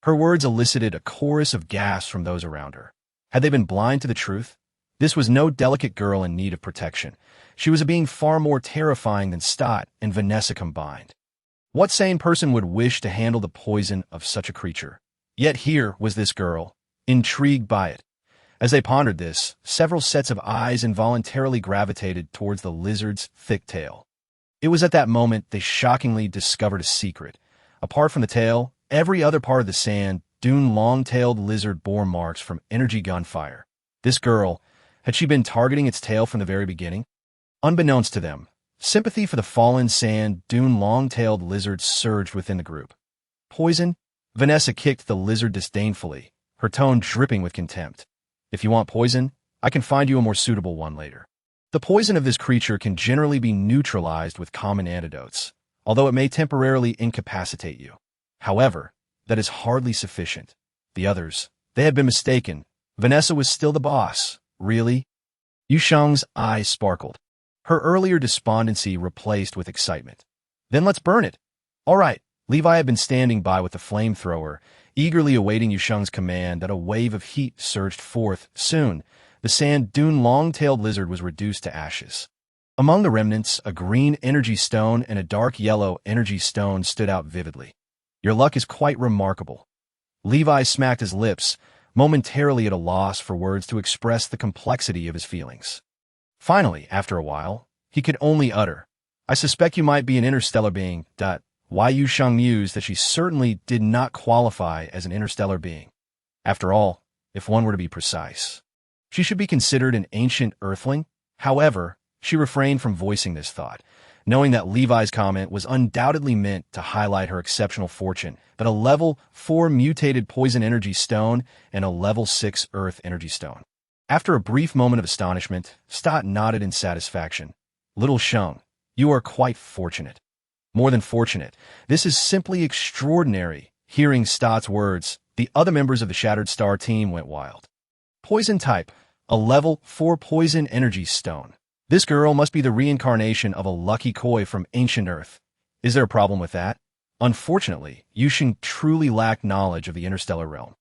Her words elicited a chorus of gasps from those around her. Had they been blind to the truth? This was no delicate girl in need of protection. She was a being far more terrifying than Stott and Vanessa combined. What sane person would wish to handle the poison of such a creature? Yet here was this girl, intrigued by it. As they pondered this, several sets of eyes involuntarily gravitated towards the lizard's thick tail. It was at that moment they shockingly discovered a secret. Apart from the tail, every other part of the sand dune long-tailed lizard bore marks from energy gunfire. This girl, had she been targeting its tail from the very beginning? Unbeknownst to them, sympathy for the fallen sand dune long-tailed lizard surged within the group. Poison? Vanessa kicked the lizard disdainfully, her tone dripping with contempt. If you want poison, I can find you a more suitable one later. The poison of this creature can generally be neutralized with common antidotes, although it may temporarily incapacitate you. However, that is hardly sufficient. The others, they had been mistaken. Vanessa was still the boss. Really? Yu Sheng's eyes sparkled, her earlier despondency replaced with excitement. Then let's burn it. All right. Levi had been standing by with the flamethrower, eagerly awaiting Yu Sheng's command that a wave of heat surged forth. Soon, the sand dune long-tailed lizard was reduced to ashes. Among the remnants, a green energy stone and a dark yellow energy stone stood out vividly. Your luck is quite remarkable. Levi smacked his lips, momentarily at a loss for words to express the complexity of his feelings. Finally, after a while, he could only utter, I suspect you might be an interstellar being. Why Yu Sheng mused that she certainly did not qualify as an interstellar being. After all, if one were to be precise, she should be considered an ancient earthling. However, she refrained from voicing this thought, knowing that Levi's comment was undoubtedly meant to highlight her exceptional fortune that a level 4 mutated poison energy stone and a level 6 earth energy stone. After a brief moment of astonishment, Stott nodded in satisfaction. Little Sheng, you are quite fortunate. More than fortunate, this is simply extraordinary. Hearing Stott's words, the other members of the Shattered Star team went wild. Poison type, a level 4 poison energy stone. This girl must be the reincarnation of a lucky koi from ancient Earth. Is there a problem with that? Unfortunately, Yu Sheng truly lacked knowledge of the interstellar realm.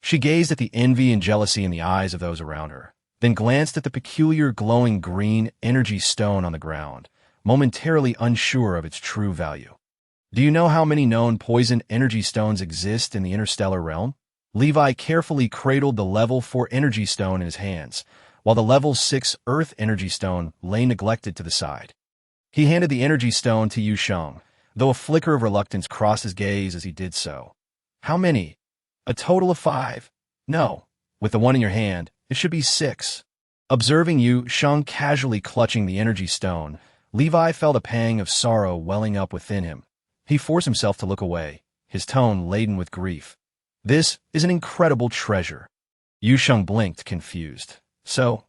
She gazed at the envy and jealousy in the eyes of those around her, then glanced at the peculiar glowing green energy stone on the ground, momentarily unsure of its true value. Do you know how many known poison energy stones exist in the interstellar realm? Levi carefully cradled the level 4 energy stone in his hands, while the level 6 earth energy stone lay neglected to the side. He handed the energy stone to Yu Sheng, though a flicker of reluctance crossed his gaze as he did so. How many? A total of 5. No, with the one in your hand, it should be 6. Observing Yu Sheng casually clutching the energy stone, Levi felt a pang of sorrow welling up within him. He forced himself to look away, his tone laden with grief. This is an incredible treasure. Yu Sheng blinked, confused. So,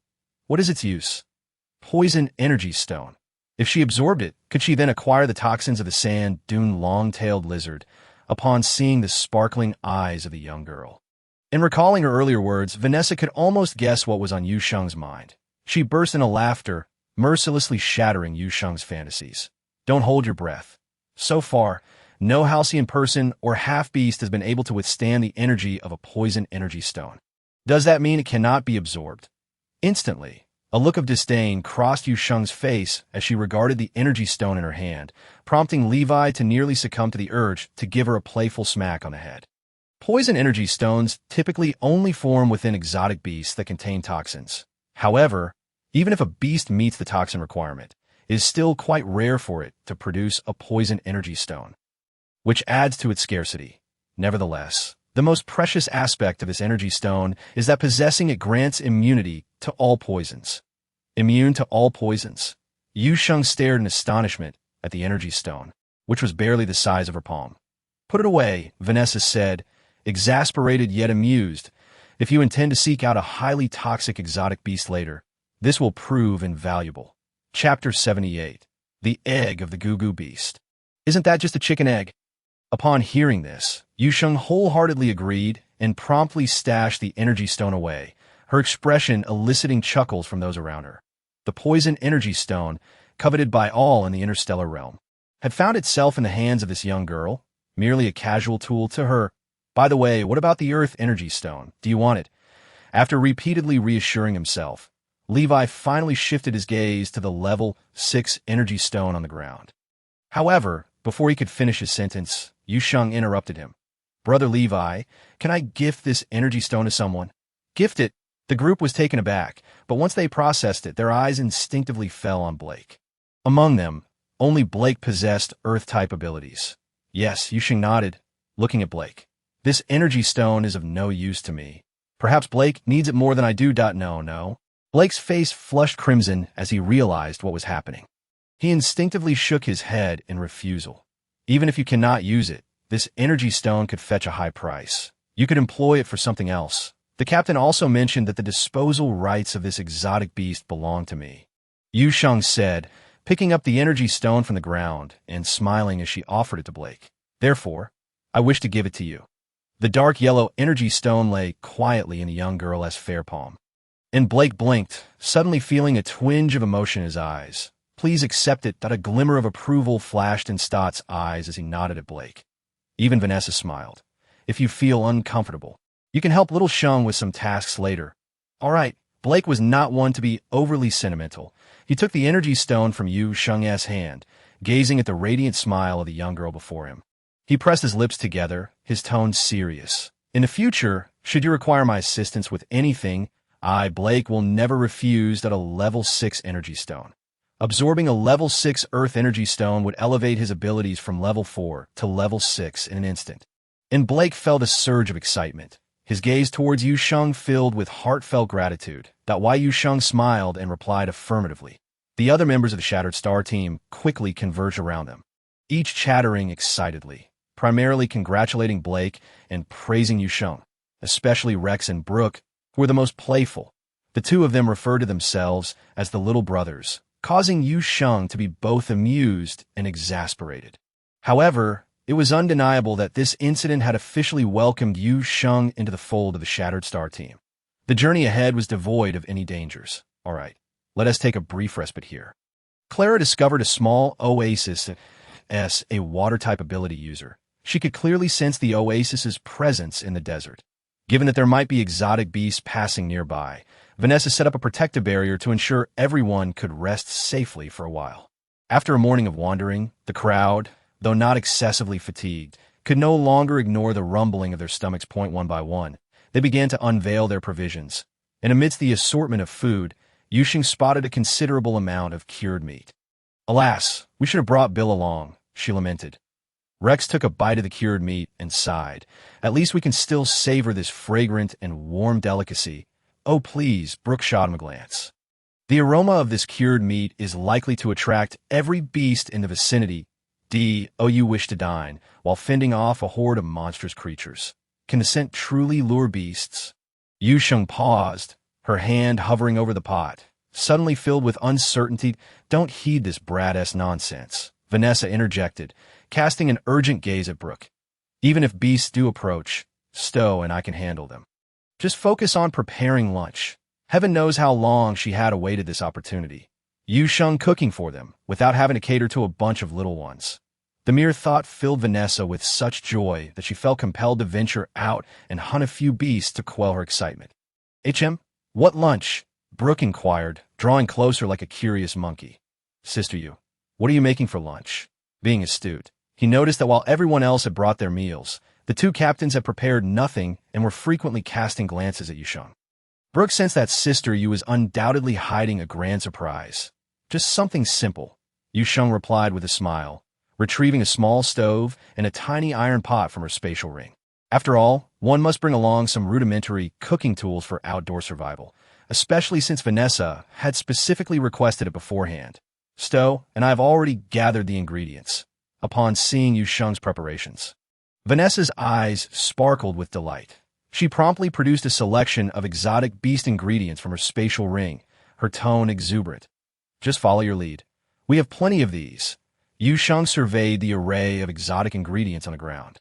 what is its use? Poison energy stone. If she absorbed it, could she then acquire the toxins of the sand dune long-tailed lizard? Upon seeing the sparkling eyes of the young girl. In recalling her earlier words, Vanessa could almost guess what was on Yu Sheng's mind. She burst into laughter, mercilessly shattering Yu Sheng's fantasies. Don't hold your breath. So far, no Hallsian person or half-beast has been able to withstand the energy of a poison energy stone. Does that mean it cannot be absorbed? Instantly, a look of disdain crossed Yu Sheng's face as she regarded the energy stone in her hand, prompting Levi to nearly succumb to the urge to give her a playful smack on the head. Poison energy stones typically only form within exotic beasts that contain toxins. However, even if a beast meets the toxin requirement, it is still quite rare for it to produce a poison energy stone, which adds to its scarcity. Nevertheless, the most precious aspect of this energy stone is that possessing it grants immunity to all poisons. Immune to all poisons. Yu Sheng stared in astonishment at the energy stone, which was barely the size of her palm. Put it away, Vanessa said, exasperated yet amused. If you intend to seek out a highly toxic exotic beast later, this will prove invaluable. Chapter 78. The Egg of the Goo Beast. Isn't that just a chicken egg? Upon hearing this, Yu Sheng wholeheartedly agreed and promptly stashed the energy stone away, her expression eliciting chuckles from those around her. The poison energy stone, coveted by all in the interstellar realm, had found itself in the hands of this young girl, merely a casual tool to her. By the way, what about the earth energy stone? Do you want it? After repeatedly reassuring himself, Levi finally shifted his gaze to the level 6 energy stone on the ground. However, before he could finish his sentence, Yu Sheng interrupted him. Brother Levi, can I gift this energy stone to someone? Gift it? The group was taken aback, but once they processed it, their eyes instinctively fell on Blake. Among them, Only Blake possessed Earth-type abilities. Yes, Yu Sheng nodded, looking at Blake. This energy stone is of no use to me. Perhaps Blake needs it more than I do. No. Blake's face flushed crimson as he realized what was happening. He instinctively shook his head in refusal. Even if you cannot use it, this energy stone could fetch a high price. You could employ it for something else. The captain also mentioned that the disposal rights of this exotic beast belong to me. Yu Sheng said, picking up the energy stone from the ground and smiling as she offered it to Blake. Therefore, I wish to give it to you. The dark yellow energy stone lay quietly in the young girl's fair palm. And Blake blinked, suddenly feeling a twinge of emotion in his eyes. Please accept it. A glimmer of approval flashed in Stott's eyes as he nodded at Blake. Even Vanessa smiled. If you feel uncomfortable, you can help little Sheng with some tasks later. All right. Blake was not one to be overly sentimental. He took the energy stone from Yu Sheng's hand, gazing at the radiant smile of the young girl before him. He pressed his lips together, his tone serious. In the future, should you require my assistance with anything, I, Blake, will never refuse a level 6 energy stone. Absorbing a level 6 Earth energy stone would elevate his abilities from level 4 to level 6 in an instant. And Blake felt a surge of excitement. His gaze towards Yu Sheng filled with heartfelt gratitude. Why Yu Sheng smiled and replied affirmatively. The other members of the Shattered Star team quickly converged around them, each chattering excitedly, primarily congratulating Blake and praising Yu Sheng, especially Rex and Brooke, who were the most playful. The two of them referred to themselves as the little brothers, causing Yu Sheng to be both amused and exasperated. However, it was undeniable that this incident had officially welcomed Yu Sheng into the fold of the Shattered Star team. The journey ahead was devoid of any dangers. All right, let us take a brief respite here. Clara discovered a small oasis as a water-type ability user. She could clearly sense the oasis's presence in the desert. Given that there might be exotic beasts passing nearby, Vanessa set up a protective barrier to ensure everyone could rest safely for a while. After a morning of wandering, the crowd, though not excessively fatigued, could no longer ignore the rumbling of their stomachs. One by one, they began to unveil their provisions, and amidst the assortment of food, Yu Sheng spotted a considerable amount of cured meat. Alas, we should have brought Bill along, she lamented. Rex took a bite of the cured meat and sighed. At least we can still savor this fragrant and warm delicacy. Oh, please, Brooke shot him a glance. The aroma of this cured meat is likely to attract every beast in the vicinity. You wish to dine, while fending off a horde of monstrous creatures. Can the scent truly lure beasts? Yu Sheng paused, her hand hovering over the pot, suddenly filled with uncertainty. Don't heed this brat-ass nonsense, Vanessa interjected, casting an urgent gaze at Brooke. Even if beasts do approach, Stowe and I can handle them. Just focus on preparing lunch. Heaven knows how long she had awaited this opportunity. Yu Sheng cooking for them, without having to cater to a bunch of little ones. The mere thought filled Vanessa with such joy that she felt compelled to venture out and hunt a few beasts to quell her excitement. What lunch? Brooke inquired, drawing closer like a curious monkey. Sister Yu, what are you making for lunch? Being astute, he noticed that while everyone else had brought their meals, the two captains had prepared nothing and were frequently casting glances at Yu Sheng. Brooke sensed that Sister Yu was undoubtedly hiding a grand surprise. Just something simple, Yu Sheng replied with a smile, retrieving a small stove and a tiny iron pot from her spatial ring. After all, one must bring along some rudimentary cooking tools for outdoor survival, especially since Vanessa had specifically requested it beforehand. Stowe and I have already gathered the ingredients. Upon seeing Yu Sheng's preparations, Vanessa's eyes sparkled with delight. She promptly produced a selection of exotic beast ingredients from her spatial ring, her tone exuberant. Just follow your lead. We have plenty of these. Yu Sheng surveyed the array of exotic ingredients on the ground.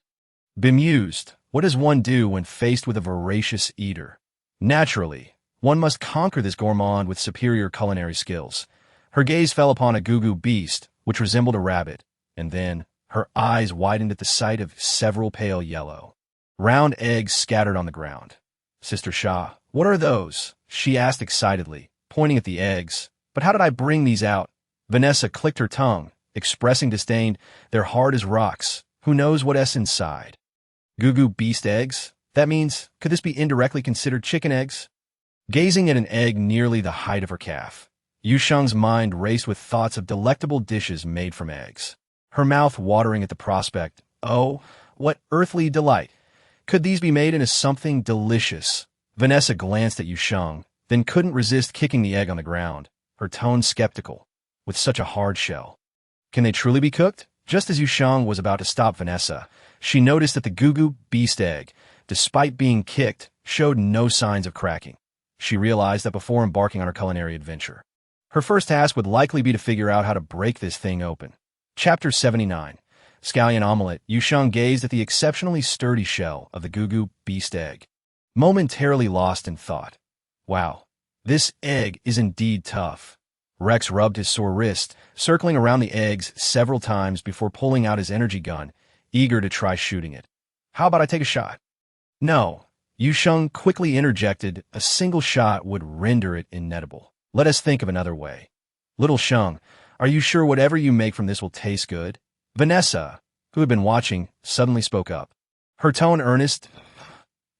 Bemused, what does one do when faced with a voracious eater? Naturally, one must conquer this gourmand with superior culinary skills. Her gaze fell upon a gugu beast, which resembled a rabbit, and then her eyes widened at the sight of several pale yellow, round eggs scattered on the ground. Sister Shah, what are those? She asked excitedly, pointing at the eggs. But how did I bring these out? Vanessa clicked her tongue, expressing disdain. They're hard as rocks. Who knows what's inside? Gugu beast eggs? That means, could this be indirectly considered chicken eggs? Gazing at an egg nearly the height of her calf, Yu Sheng's mind raced with thoughts of delectable dishes made from eggs. Her mouth watering at the prospect. Oh, what earthly delight! Could these be made into something delicious? Vanessa glanced at Yu Sheng, then couldn't resist kicking the egg on the ground, her tone skeptical. With such a hard shell. Can they truly be cooked? Just as Yu Sheng was about to stop Vanessa, she noticed that the Gugu beast egg, despite being kicked, showed no signs of cracking. She realized that before embarking on her culinary adventure, her first task would likely be to figure out how to break this thing open. Chapter 79. Scallion Omelette. Yu Sheng gazed at the exceptionally sturdy shell of the Gugu beast egg, momentarily lost in thought. Wow, this egg is indeed tough. Rex rubbed his sore wrist, circling around the eggs several times before pulling out his energy gun, eager to try shooting it. How about I take a shot? No. Yu Sheng quickly interjected, a single shot would render it inedible. Let us think of another way. Little Sheng, are you sure whatever you make from this will taste good? Vanessa, who had been watching, suddenly spoke up. Her tone earnest.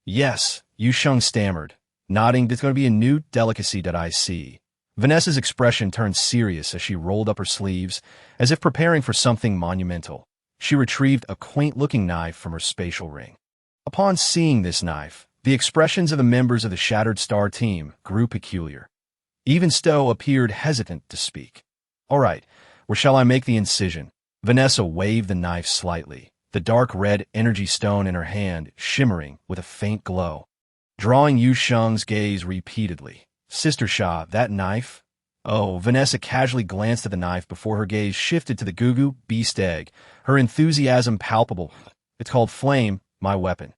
Yes, Yu Sheng stammered, nodding. It's going to be a new delicacy that I see. Vanessa's expression turned serious as she rolled up her sleeves, as if preparing for something monumental. She retrieved a quaint-looking knife from her spatial ring. Upon seeing this knife, the expressions of the members of the Shattered Star team grew peculiar. Even Stowe appeared hesitant to speak. All right, where shall I make the incision? Vanessa waved the knife slightly, the dark red energy stone in her hand shimmering with a faint glow, drawing Yu Sheng's gaze repeatedly. Sister Sha, that knife? Oh, Vanessa casually glanced at the knife before her gaze shifted to the Gugu beast egg, her enthusiasm palpable. It's called Flame, my weapon.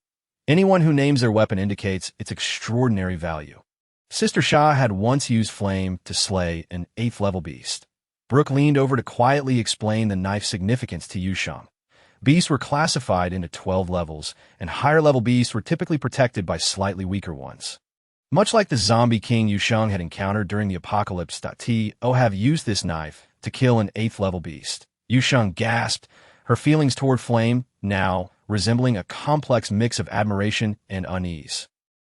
Anyone who names their weapon indicates its extraordinary value. Sister Sha had once used Flame to slay an 8th-level beast. Brooke leaned over to quietly explain the knife's significance to Yu Sheng. Beasts were classified into 12 levels, and higher-level beasts were typically protected by slightly weaker ones. Much like the zombie king Yu Sheng had encountered during the apocalypse, T.O. have used this knife to kill an 8th-level beast. Yu Sheng gasped, her feelings toward Flame, now, resembling a complex mix of admiration and unease.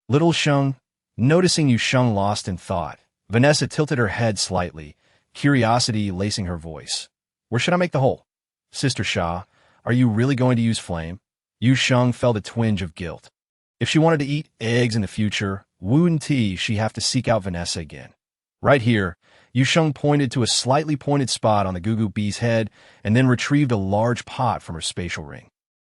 Little Sheng, noticing Yu Sheng lost in thought, Vanessa tilted her head slightly, curiosity lacing her voice. Where should I make the hole? Sister Sha, are you really going to use Flame? Yu Sheng felt a twinge of guilt. If she wanted to eat eggs in the future, wouldn't she have to seek out Vanessa again? Right here, Yu Sheng pointed to a slightly pointed spot on the Gugu bee's head and then retrieved a large pot from her spatial ring.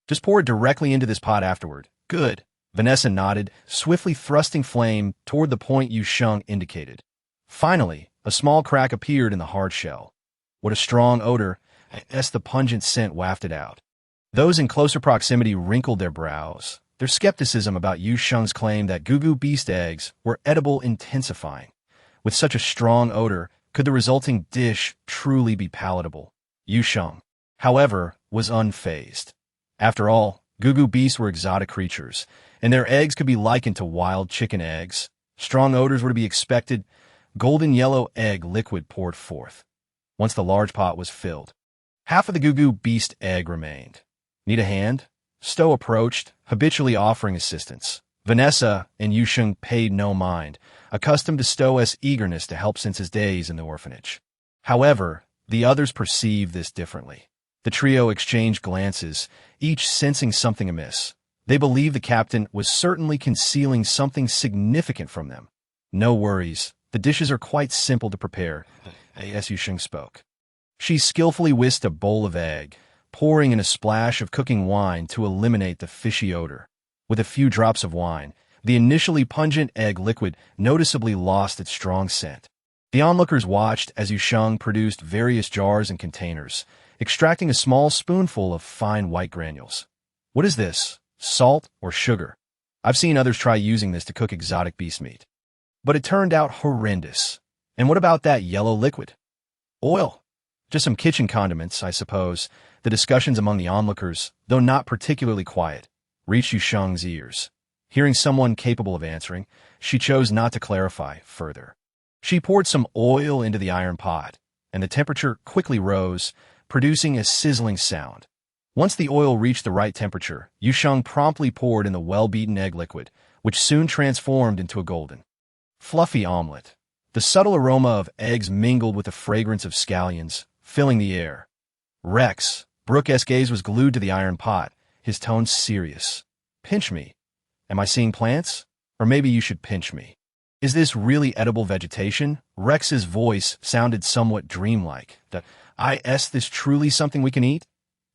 Just pour it directly into this pot afterward. Good. Vanessa nodded, swiftly thrusting Flame toward the point Yu Sheng indicated. Finally, a small crack appeared in the hard shell. What a strong odor, as the pungent scent wafted out. Those in closer proximity wrinkled their brows, their skepticism about Yu Sheng's claim that Gugu beast eggs were edible intensifying. With such a strong odor, could the resulting dish truly be palatable? Yu Sheng, however, was unfazed. After all, Gugu beasts were exotic creatures, and their eggs could be likened to wild chicken eggs. Strong odors were to be expected. Golden yellow egg liquid poured forth. Once the large pot was filled, half of the Gugu beast egg remained. Need a hand? Stowe approached, habitually offering assistance. Vanessa and Yu Sheng paid no mind, accustomed to Stowe's eagerness to help since his days in the orphanage. However, the others perceived this differently. The trio exchanged glances, each sensing something amiss. They believed the captain was certainly concealing something significant from them. No worries. The dishes are quite simple to prepare, as Yu Sheng spoke. She skillfully whisked a bowl of egg, pouring in a splash of cooking wine to eliminate the fishy odor. With a few drops of wine, the initially pungent egg liquid noticeably lost its strong scent. The onlookers watched as Yu Sheng produced various jars and containers, extracting a small spoonful of fine white granules. What is this? Salt or sugar? I've seen others try using this to cook exotic beast meat. But it turned out horrendous. And what about that yellow liquid? Oil. Just some kitchen condiments, I suppose. The discussions among the onlookers, though not particularly quiet, reached Yu Sheng's ears. Hearing someone capable of answering, she chose not to clarify further. She poured some oil into the iron pot, and the temperature quickly rose, producing a sizzling sound. Once the oil reached the right temperature, Yu Sheng promptly poured in the well-beaten egg liquid, which soon transformed into a golden, fluffy omelet. The subtle aroma of eggs mingled with the fragrance of scallions, filling the air. Rex, Brooke's gaze was glued to the iron pot, his tone serious. Pinch me. Am I seeing plants? Or maybe you should pinch me. Is this really edible vegetation? Rex's voice sounded somewhat dreamlike. Is this truly something we can eat?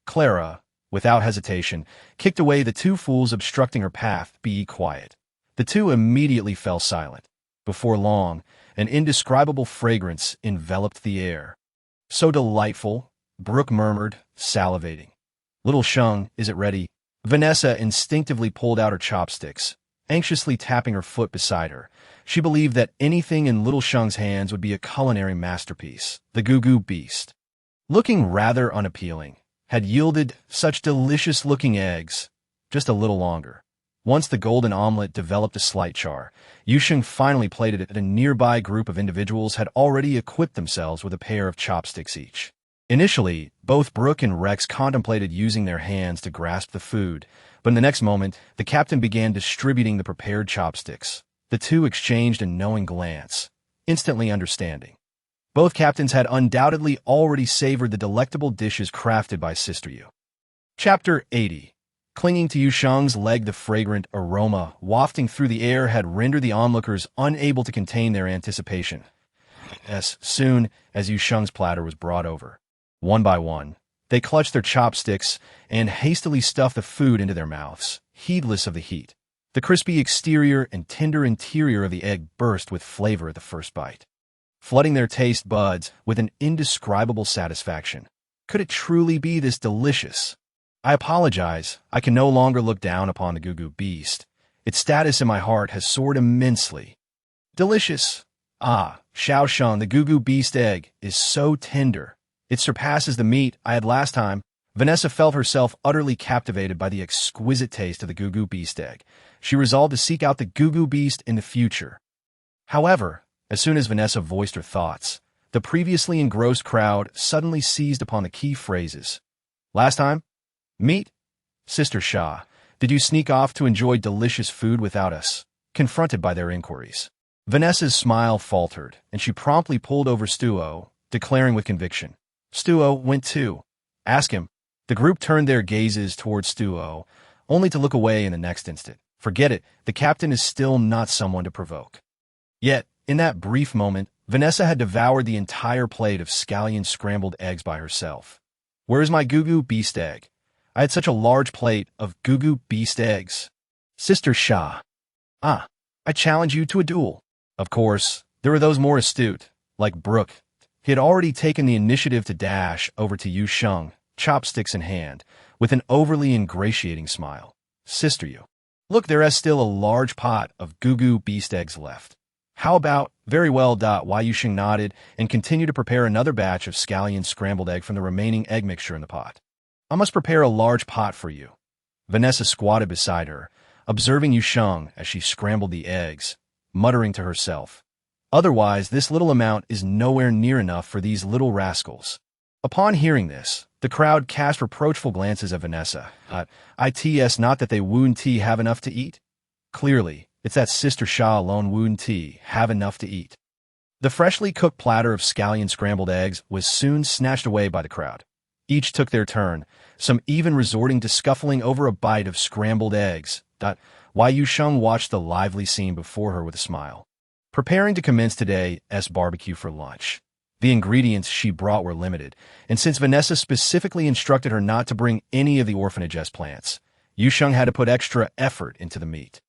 Clara, without hesitation, kicked away the two fools obstructing her path. Be quiet. The two immediately fell silent. Before long, an indescribable fragrance enveloped the air. So delightful, Brooke murmured, salivating. Little Sheng, is it ready? Vanessa instinctively pulled out her chopsticks, anxiously tapping her foot beside her. She believed that anything in Little Sheng's hands would be a culinary masterpiece. The Goo Beast, looking rather unappealing, had yielded such delicious-looking eggs, just a little longer. Once the golden omelet developed a slight char, Yu Sheng finally plated it. A nearby group of individuals had already equipped themselves with a pair of chopsticks each. Initially, both Brooke and Rex contemplated using their hands to grasp the food, but in the next moment, the captain began distributing the prepared chopsticks. The two exchanged a knowing glance, instantly understanding. Both captains had undoubtedly already savored the delectable dishes crafted by Sister Yu. Chapter 80. Clinging to Yu Sheng's leg, the fragrant aroma wafting through the air had rendered the onlookers unable to contain their anticipation. As soon as Yu Sheng's platter was brought over, one by one, they clutched their chopsticks and hastily stuffed the food into their mouths, heedless of the heat. The crispy exterior and tender interior of the egg burst with flavor at the first bite, flooding their taste buds with an indescribable satisfaction. Could it truly be this delicious? I apologize, I can no longer look down upon the Goo Beast. Its status in my heart has soared immensely. Delicious. Xiao Sheng, the Goo Beast egg is so tender. It surpasses the meat I had last time. Vanessa felt herself utterly captivated by the exquisite taste of the Goo Beast egg. She resolved to seek out the Goo Beast in the future. However, as soon as Vanessa voiced her thoughts, the previously engrossed crowd suddenly seized upon the key phrases. Last time? Meat? Sister Shah, did you sneak off to enjoy delicious food without us? Confronted by their inquiries, Vanessa's smile faltered, and she promptly pulled over Stuo, declaring with conviction. Stuo went too. Ask him. The group turned their gazes towards Stuo, only to look away in the next instant. Forget it, the captain is still not someone to provoke. Yet, in that brief moment, Vanessa had devoured the entire plate of scallion scrambled eggs by herself. Where's my Goo Beast egg? I had such a large plate of Goo Beast eggs. Sister Shah. I challenge you to a duel. Of course, there were those more astute, like Brooke. He had already taken the initiative to dash over to Yu Sheng, chopsticks in hand, with an overly ingratiating smile. Sister Yu. Look, there is still a large pot of Goo Beast eggs left. How about, very well. Yu Sheng nodded and continued to prepare another batch of scallion scrambled egg from the remaining egg mixture in the pot. I must prepare a large pot for you. Vanessa squatted beside her, observing Yu Sheng as she scrambled the eggs, muttering to herself. Otherwise, this little amount is nowhere near enough for these little rascals. Upon hearing this, the crowd cast reproachful glances at Vanessa. It's not that they wouldn't have enough to eat. Clearly, it's that Sister Shah alone wouldn't have enough to eat. The freshly cooked platter of scallion scrambled eggs was soon snatched away by the crowd. Each took their turn, some even resorting to scuffling over a bite of scrambled eggs. Yu Sheng watched the lively scene before her with a smile. Preparing to commence today's barbecue for lunch. The ingredients she brought were limited, and since Vanessa specifically instructed her not to bring any of the orphanage's plants, Yu Sheng had to put extra effort into the meat.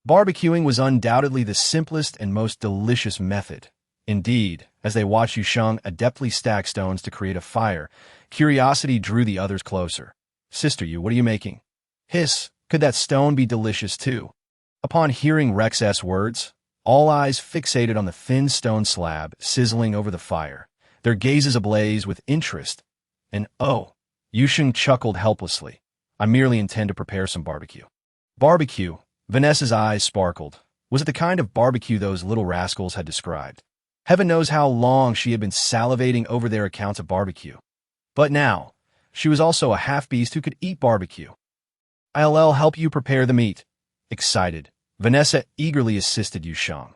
Barbecuing was undoubtedly the simplest and most delicious method. Indeed, as they watched Yu Sheng adeptly stack stones to create a fire, curiosity drew the others closer. Sister Yu, what are you making? Hiss, could that stone be delicious too? Upon hearing Rex's words, all eyes fixated on the thin stone slab sizzling over the fire, their gazes ablaze with interest. And Yu Sheng chuckled helplessly. I merely intend to prepare some barbecue. Barbecue? Vanessa's eyes sparkled. Was it the kind of barbecue those little rascals had described? Heaven knows how long she had been salivating over their accounts of barbecue. But now, she was also a half-beast who could eat barbecue. I'll help you prepare the meat. Excited, Vanessa eagerly assisted Yu Sheng.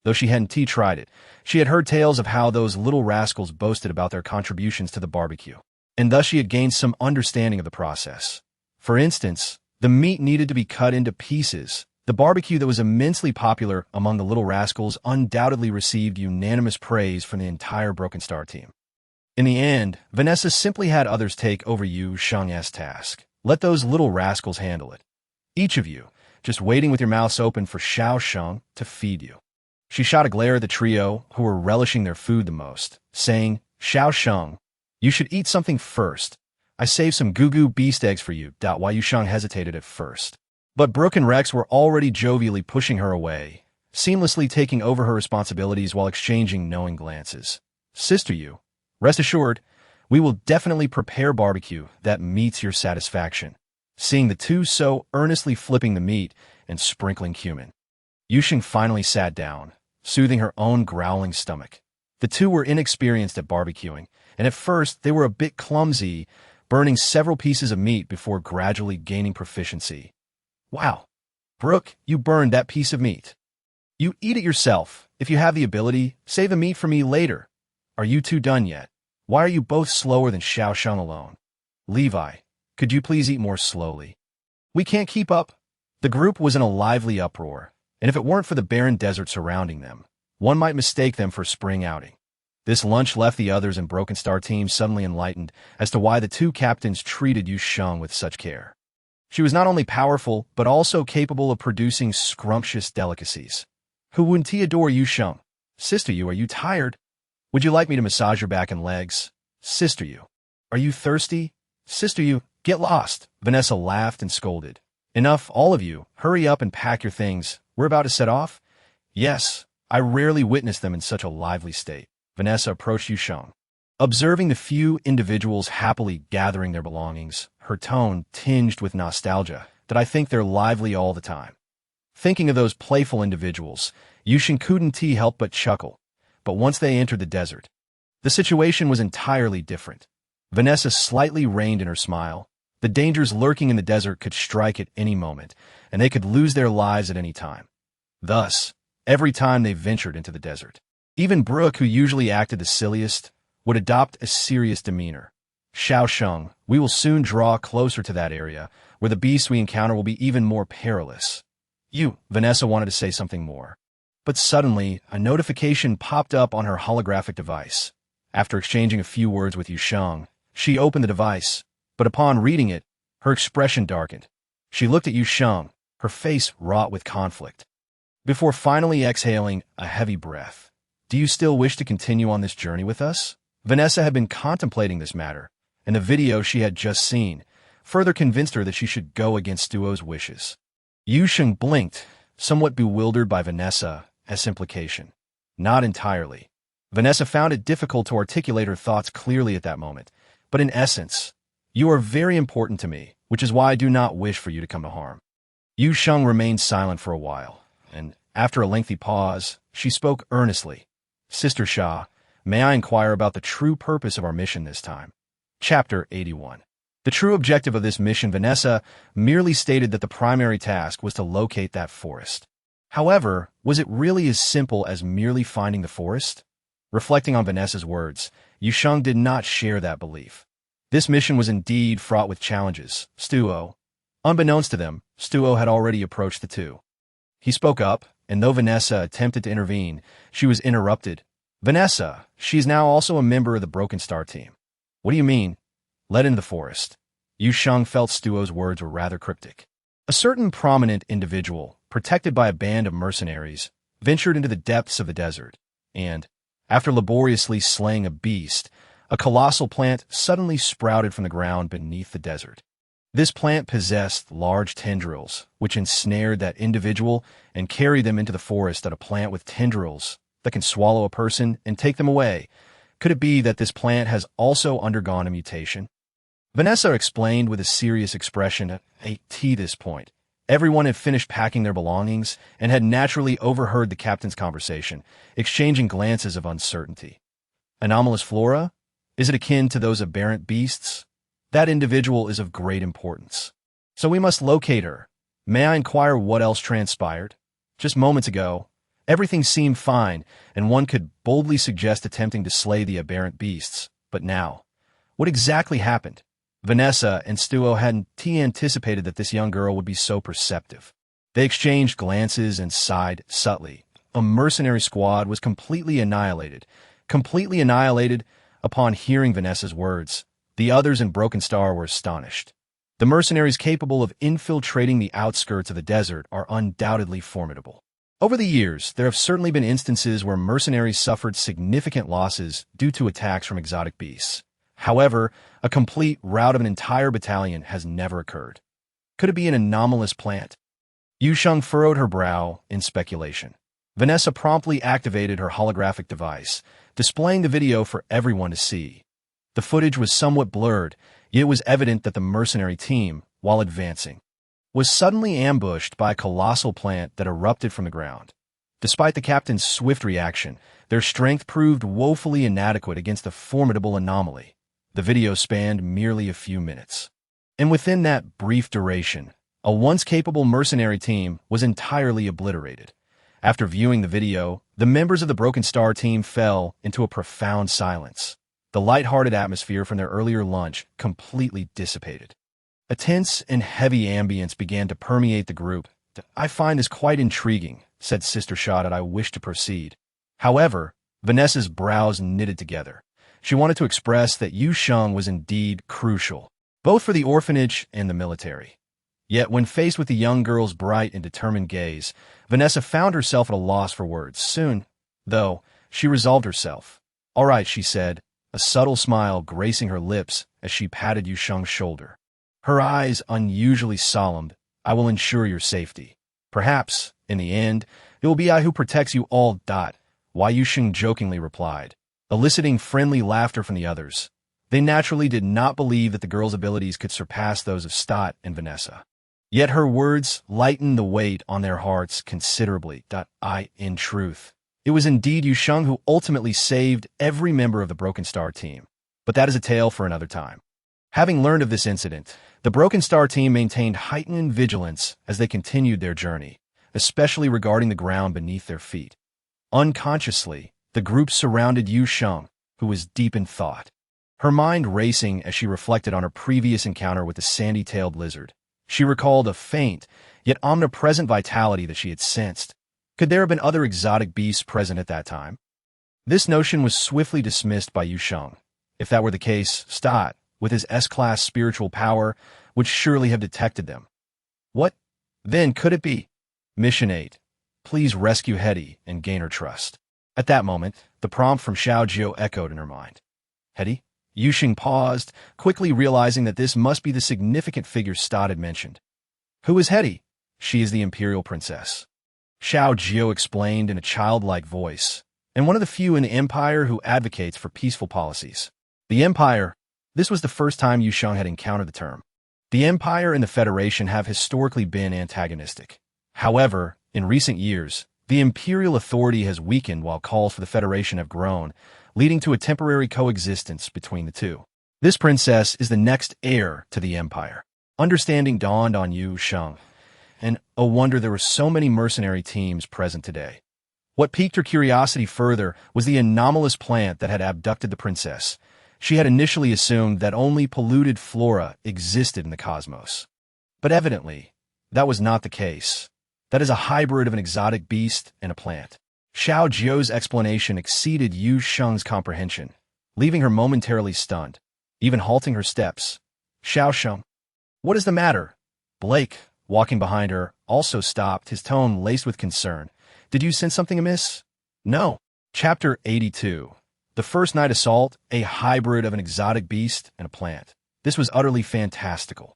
Though she hadn't tried it, she had heard tales of how those little rascals boasted about their contributions to the barbecue, and thus she had gained some understanding of the process. For instance, the meat needed to be cut into pieces. The barbecue that was immensely popular among the little rascals undoubtedly received unanimous praise from the entire Broken Star team. In the end, Vanessa simply had others take over Yu Sheng's task. Let those little rascals handle it. Each of you, just waiting with your mouths open for Xiao Sheng to feed you. She shot a glare at the trio who were relishing their food the most, saying, Xiao Sheng, you should eat something first. I saved some goo-goo beast eggs for you. Why Yu Sheng hesitated at first. But Brooke and Rex were already jovially pushing her away, seamlessly taking over her responsibilities while exchanging knowing glances. Sister Yu, rest assured, we will definitely prepare barbecue that meets your satisfaction. Seeing the two so earnestly flipping the meat and sprinkling cumin, Yu Sheng finally sat down, soothing her own growling stomach. The two were inexperienced at barbecuing, and at first they were a bit clumsy, burning several pieces of meat before gradually gaining proficiency. Wow, Brooke, you burned that piece of meat. You eat it yourself. If you have the ability, save the meat for me later. Are you two done yet? Why are you both slower than Xiao Sheng alone? Levi, could you please eat more slowly? We can't keep up. The group was in a lively uproar, and if it weren't for the barren desert surrounding them, one might mistake them for a spring outing. This lunch left the others in Broken Star team suddenly enlightened as to why the two captains treated Yu Sheng with such care. She was not only powerful, but also capable of producing scrumptious delicacies. Who wouldn't adore Yu Sheng? Sister Yu, are you tired? Would you like me to massage your back and legs? Sister Yu, are you thirsty? Sister Yu, get lost. Vanessa laughed and scolded. Enough, all of you. Hurry up and pack your things. We're about to set off? Yes, I rarely witnessed them in such a lively state. Vanessa approached Yu Sheng. Observing the few individuals happily gathering their belongings, her tone tinged with nostalgia, that I think they're lively all the time. Thinking of those playful individuals, Yu Sheng couldn't help but chuckle. But once they entered the desert, the situation was entirely different. Vanessa slightly reined in her smile. The dangers lurking in the desert could strike at any moment, and they could lose their lives at any time. Thus, every time they ventured into the desert, even Brooke, who usually acted the silliest, would adopt a serious demeanor. Xiao Sheng, we will soon draw closer to that area, where the beasts we encounter will be even more perilous. Vanessa wanted to say something more. But suddenly, a notification popped up on her holographic device. After exchanging a few words with Yu Sheng, she opened the device, but upon reading it, her expression darkened. She looked at Yu Sheng, her face wrought with conflict, before finally exhaling a heavy breath. Do you still wish to continue on this journey with us? Vanessa had been contemplating this matter, and the video she had just seen further convinced her that she should go against Duo's wishes. Yu Sheng blinked, somewhat bewildered by Vanessa's implication. Not entirely. Vanessa found it difficult to articulate her thoughts clearly at that moment, but in essence, you are very important to me, which is why I do not wish for you to come to harm. Yu Sheng remained silent for a while, and after a lengthy pause, she spoke earnestly. Sister Xia, may I inquire about the true purpose of our mission this time? Chapter 81. The true objective of this mission, Vanessa merely stated that the primary task was to locate that forest. However, was it really as simple as merely finding the forest? Reflecting on Vanessa's words, Yu Sheng did not share that belief. This mission was indeed fraught with challenges. Unbeknownst to them, Stuo had already approached the two. He spoke up, and though Vanessa attempted to intervene, she was interrupted. Vanessa, she's now also a member of the Broken Star team. What do you mean? Led into the forest. Yu Sheng felt Stuo's words were rather cryptic. A certain prominent individual, protected by a band of mercenaries, ventured into the depths of the desert, and, after laboriously slaying a beast, a colossal plant suddenly sprouted from the ground beneath the desert. This plant possessed large tendrils, which ensnared that individual and carried them into the forest. That a plant with tendrils that can swallow a person and take them away. Could it be that this plant has also undergone a mutation? Vanessa explained with a serious expression at this point. Everyone had finished packing their belongings and had naturally overheard the captain's conversation, exchanging glances of uncertainty. Anomalous flora? Is it akin to those aberrant beasts? That individual is of great importance. So we must locate her. May I inquire what else transpired? Just moments ago, Everything seemed fine, and one could boldly suggest attempting to slay the aberrant beasts. But now, what exactly happened? Vanessa and Stuo hadn't anticipated that this young girl would be so perceptive. They exchanged glances and sighed subtly. A mercenary squad was completely annihilated upon hearing Vanessa's words. The others in Broken Star were astonished. The mercenaries capable of infiltrating the outskirts of the desert are undoubtedly formidable. Over the years, there have certainly been instances where mercenaries suffered significant losses due to attacks from exotic beasts. However, a complete rout of an entire battalion has never occurred. Could it be an anomalous plant? Yu Sheng furrowed her brow in speculation. Vanessa promptly activated her holographic device, displaying the video for everyone to see. The footage was somewhat blurred, yet it was evident that the mercenary team, while advancing, was suddenly ambushed by a colossal plant that erupted from the ground. Despite the captain's swift reaction, their strength proved woefully inadequate against the formidable anomaly. The video spanned merely a few minutes. And within that brief duration, a once capable mercenary team was entirely obliterated. After viewing the video, the members of the Broken Star team fell into a profound silence. The light-hearted atmosphere from their earlier lunch completely dissipated. A tense and heavy ambience began to permeate the group. "I find this quite intriguing," said Sister Shadot. "I wish to proceed." However, Vanessa's brows knitted together. She wanted to express that Yu Sheng was indeed crucial, both for the orphanage and the military. Yet when faced with the young girl's bright and determined gaze, Vanessa found herself at a loss for words. Soon, though, she resolved herself. "All right," she said, a subtle smile gracing her lips as she patted Yu Sheng's shoulder. Her eyes unusually solemn. "I will ensure your safety. Perhaps, in the end, it will be I who protects you all." Why, Yu Sheng jokingly replied, eliciting friendly laughter from the others. They naturally did not believe that the girl's abilities could surpass those of Stott and Vanessa. Yet her words lightened the weight on their hearts considerably. In truth, it was indeed Yu Sheng who ultimately saved every member of the Broken Star team. But that is a tale for another time. Having learned of this incident, the Broken Star team maintained heightened vigilance as they continued their journey, especially regarding the ground beneath their feet. Unconsciously, the group surrounded Yu Sheng, who was deep in thought, her mind racing as she reflected on her previous encounter with the sandy-tailed lizard. She recalled a faint, yet omnipresent vitality that she had sensed. Could there have been other exotic beasts present at that time? This notion was swiftly dismissed by Yu Sheng. If that were the case, Stott, with his S-class spiritual power, would surely have detected them. What, then, could it be? Mission 8. Please rescue Hetty and gain her trust. At that moment, the prompt from Xiao Jiao echoed in her mind. Hetty? Yu Sheng paused, quickly realizing that this must be the significant figure Stott had mentioned. Who is Hetty? She is the Imperial Princess. Xiao Jiao explained in a childlike voice, and one of the few in the Empire who advocates for peaceful policies. The Empire. This was the first time Yu Sheng had encountered the term. The Empire and the Federation have historically been antagonistic. However, in recent years, the Imperial authority has weakened while calls for the Federation have grown, leading to a temporary coexistence between the two. This princess is the next heir to the Empire. Understanding dawned on Yu Sheng, and oh wonder there were so many mercenary teams present today. What piqued her curiosity further was the anomalous plant that had abducted the princess. She had initially assumed that only polluted flora existed in the cosmos. But evidently, that was not the case. That is a hybrid of an exotic beast and a plant. Xiao Jiao's explanation exceeded Yu Sheng's comprehension, leaving her momentarily stunned, even halting her steps. Xiao Sheng, what is the matter? Blake, walking behind her, also stopped, his tone laced with concern. Did you sense something amiss? No. Chapter 82. The First Night Assault, a hybrid of an exotic beast and a plant. This was utterly fantastical.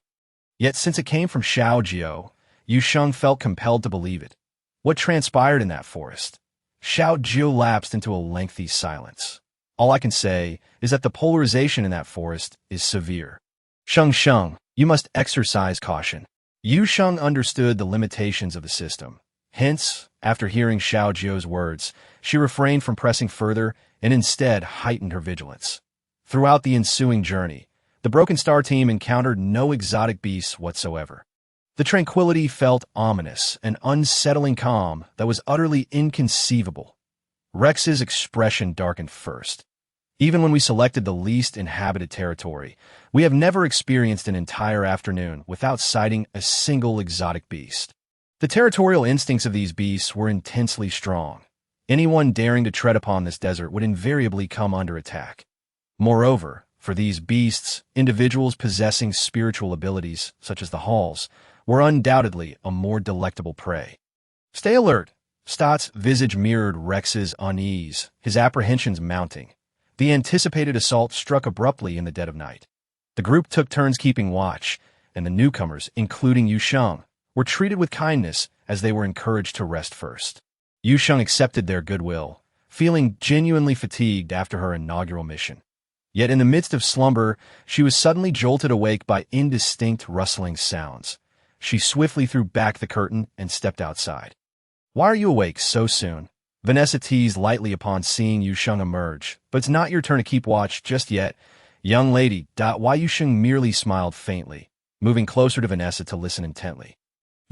Yet since it came from Xiao Jiao, Yu Sheng felt compelled to believe it. What transpired in that forest? Xiao Jiao lapsed into a lengthy silence. All I can say is that the polarization in that forest is severe. Sheng, you must exercise caution. Yu Sheng understood the limitations of the system. Hence, after hearing Xiao Jiao's words, she refrained from pressing further and instead heightened her vigilance. Throughout the ensuing journey, the Broken Star team encountered no exotic beasts whatsoever. The tranquility felt ominous, an unsettling calm that was utterly inconceivable. Rex's expression darkened first. Even when we selected the least inhabited territory, we have never experienced an entire afternoon without sighting a single exotic beast. The territorial instincts of these beasts were intensely strong. Anyone daring to tread upon this desert would invariably come under attack. Moreover, for these beasts, individuals possessing spiritual abilities, such as the Halls, were undoubtedly a more delectable prey. "Stay alert." Stott's visage mirrored Rex's unease, his apprehensions mounting. The anticipated assault struck abruptly in the dead of night. The group took turns keeping watch, and the newcomers, including Yu Sheng, were treated with kindness as they were encouraged to rest first. Yu Sheng accepted their goodwill, feeling genuinely fatigued after her inaugural mission. Yet in the midst of slumber, she was suddenly jolted awake by indistinct rustling sounds. She swiftly threw back the curtain and stepped outside. "Why are you awake so soon?" Vanessa teased lightly upon seeing Yu Sheng emerge. "But it's not your turn to keep watch just yet, young lady." Why Yu Sheng merely smiled faintly, moving closer to Vanessa to listen intently.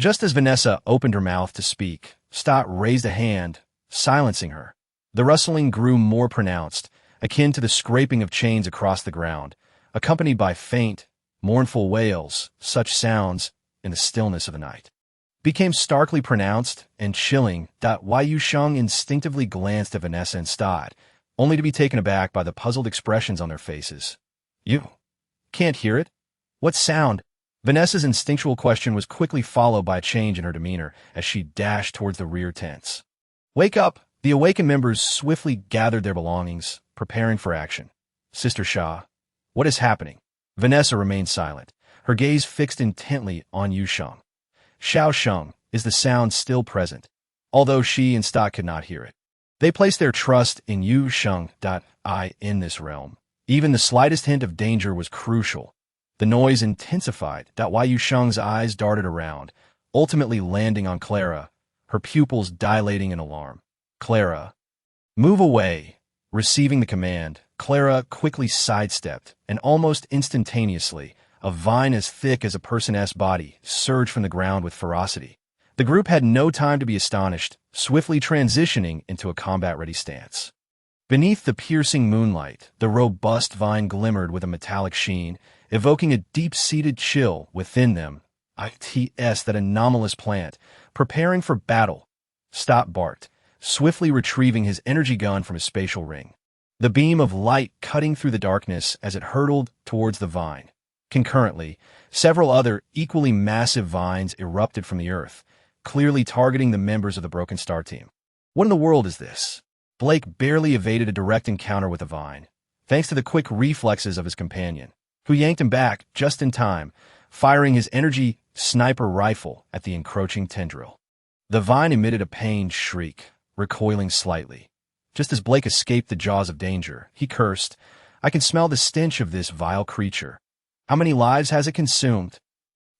Just as Vanessa opened her mouth to speak, Stott raised a hand, silencing her. The rustling grew more pronounced, akin to the scraping of chains across the ground, accompanied by faint, mournful wails. Such sounds, in the stillness of the night, became starkly pronounced and chilling. Why Yu Sheng instinctively glanced at Vanessa and Stott, only to be taken aback by the puzzled expressions on their faces. "You can't hear it? What sound?" Vanessa's instinctual question was quickly followed by a change in her demeanor as she dashed towards the rear tents. "Wake up!" The awakened members swiftly gathered their belongings, preparing for action. "Sister Shah, what is happening?" Vanessa remained silent, her gaze fixed intently on Yu Sheng. "Xiao Sheng," is the sound still present, although she and Stott could not hear it. They placed their trust in Yu Sheng. In this realm, even the slightest hint of danger was crucial. The noise intensified. Why Yu Sheng's eyes darted around, ultimately landing on Clara, her pupils dilating in alarm. "Clara, move away." Receiving the command, Clara quickly sidestepped, and almost instantaneously, a vine as thick as a person's body surged from the ground with ferocity. The group had no time to be astonished, swiftly transitioning into a combat-ready stance. Beneath the piercing moonlight, the robust vine glimmered with a metallic sheen, evoking a deep-seated chill within them. That anomalous plant, preparing for battle. Stott barked, swiftly retrieving his energy gun from his spatial ring. The beam of light cutting through the darkness as it hurtled towards the vine. Concurrently, several other equally massive vines erupted from the earth, clearly targeting the members of the Broken Star team. What in the world is this? Blake barely evaded a direct encounter with a vine, thanks to the quick reflexes of his companion, who yanked him back just in time, firing his energy sniper rifle at the encroaching tendril. The vine emitted a pained shriek, recoiling slightly. Just as Blake escaped the jaws of danger, he cursed, "I can smell the stench of this vile creature. How many lives has it consumed?"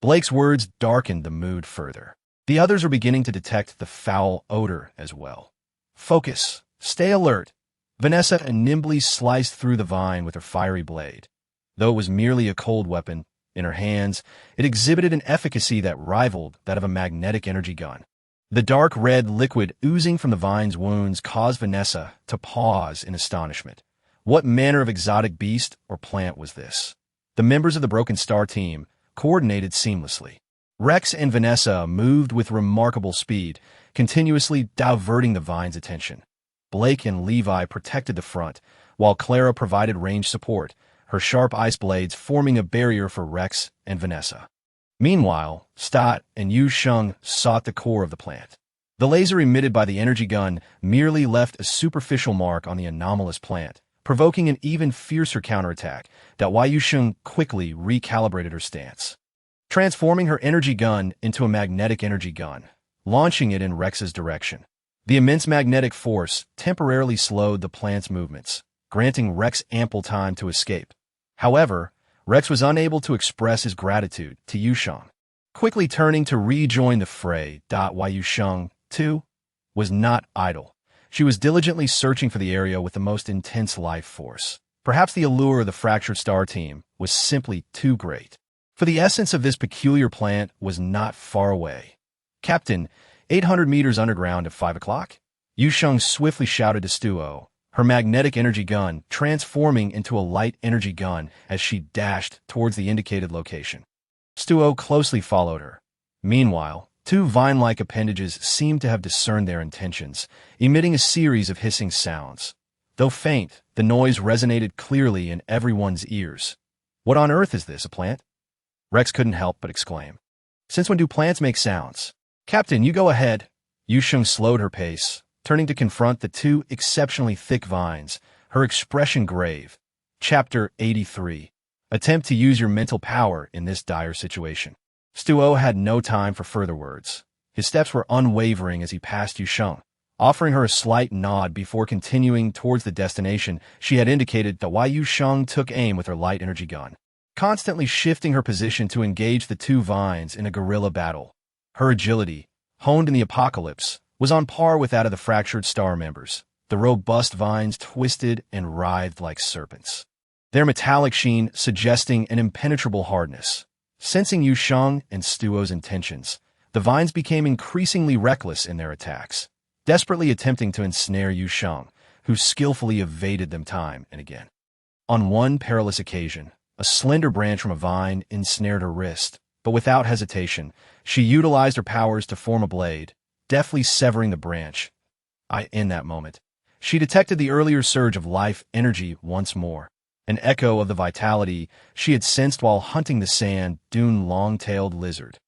Blake's words darkened the mood further. The others were beginning to detect the foul odor as well. "Focus. Stay alert." Vanessa nimbly sliced through the vine with her fiery blade. Though it was merely a cold weapon, in her hands, it exhibited an efficacy that rivaled that of a magnetic energy gun. The dark red liquid oozing from the vine's wounds caused Vanessa to pause in astonishment. What manner of exotic beast or plant was this? The members of the Broken Star team coordinated seamlessly. Rex and Vanessa moved with remarkable speed, continuously diverting the vine's attention. Blake and Levi protected the front, while Clara provided range support, her sharp ice blades forming a barrier for Rex and Vanessa. Meanwhile, Stott and Yu Sheng sought the core of the plant. The laser emitted by the energy gun merely left a superficial mark on the anomalous plant, provoking an even fiercer counterattack. Yu Sheng quickly recalibrated her stance, transforming her energy gun into a magnetic energy gun, launching it in Rex's direction. The immense magnetic force temporarily slowed the plant's movements, granting Rex ample time to escape. However, Rex was unable to express his gratitude to Yu Sheng. Quickly turning to rejoin the fray, Yu Sheng, too, was not idle. She was diligently searching for the area with the most intense life force. Perhaps the allure of the Fractured Star team was simply too great. For the essence of this peculiar plant was not far away. "Captain, 800 meters underground at 5 o'clock?" Yu Sheng swiftly shouted to Stuo, her magnetic energy gun transforming into a light energy gun as she dashed towards the indicated location. Stuo closely followed her. Meanwhile, two vine-like appendages seemed to have discerned their intentions, emitting a series of hissing sounds. Though faint, the noise resonated clearly in everyone's ears. "What on earth is this, a plant?" Rex couldn't help but exclaim. "Since when do plants make sounds?" "Captain, you go ahead." Yu Sheng slowed her pace, turning to confront the two exceptionally thick vines, her expression grave. Chapter 83. Attempt to use your mental power in this dire situation. Stuo had no time for further words. His steps were unwavering as he passed Yu Sheng, offering her a slight nod before continuing towards the destination she had indicated. That why Yu Sheng took aim with her light energy gun, constantly shifting her position to engage the two vines in a guerrilla battle. Her agility, honed in the apocalypse, was on par with that of the fractured star members. The robust vines twisted and writhed like serpents, their metallic sheen suggesting an impenetrable hardness. Sensing Yu Sheng and Stuo's intentions, the vines became increasingly reckless in their attacks, desperately attempting to ensnare Yu Sheng, who skillfully evaded them time and again. On one perilous occasion, a slender branch from a vine ensnared her wrist, but without hesitation, she utilized her powers to form a blade, deftly severing the branch. In that moment, she detected the earlier surge of life energy once more, an echo of the vitality she had sensed while hunting the sand dune long-tailed lizard.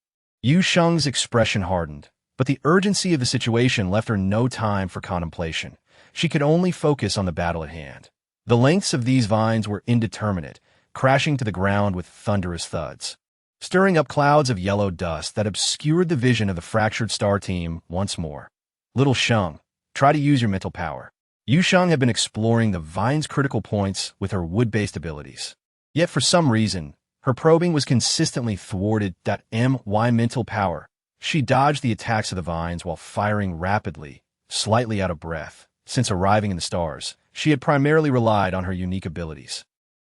Yu Sheng's expression hardened, but the urgency of the situation left her no time for contemplation. She could only focus on the battle at hand. The lengths of these vines were indeterminate, crashing to the ground with thunderous thuds, stirring up clouds of yellow dust that obscured the vision of the fractured star team once more. "Little Sheng, try to use your mental power." Yu Sheng had been exploring the vine's critical points with her wood-based abilities. Yet for some reason, her probing was consistently thwarted. My mental power. She dodged the attacks of the vines while firing rapidly, slightly out of breath. Since arriving in the stars, she had primarily relied on her unique abilities.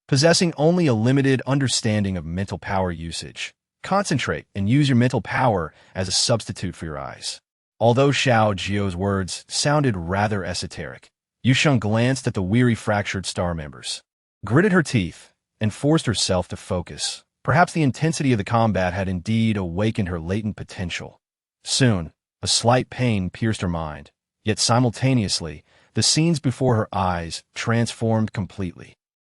Possessing only a limited understanding of mental power usage, concentrate and use your mental power as a substitute for your eyes. Although Xiao Jio's words sounded rather esoteric, Yu Sheng glanced at the weary fractured star members, gritted her teeth, and forced herself to focus. Perhaps the intensity of the combat had indeed awakened her latent potential. Soon, a slight pain pierced her mind, yet simultaneously, the scenes before her eyes transformed completely.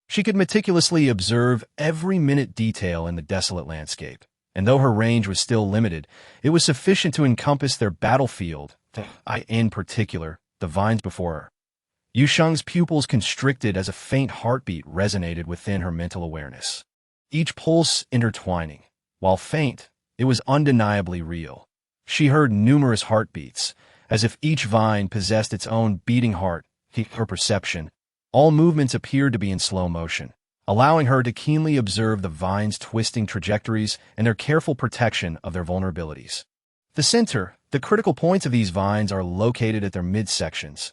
She could meticulously observe every minute detail in the desolate landscape, and though her range was still limited, it was sufficient to encompass their battlefield, in particular, the vines before her. Yu Sheng's pupils constricted as a faint heartbeat resonated within her mental awareness, each pulse intertwining. While faint, it was undeniably real. She heard numerous heartbeats, as if each vine possessed its own beating heart. Her perception, all movements appeared to be in slow motion, allowing her to keenly observe the vines' twisting trajectories and their careful protection of their vulnerabilities. The center, the critical points of these vines are located at their midsections.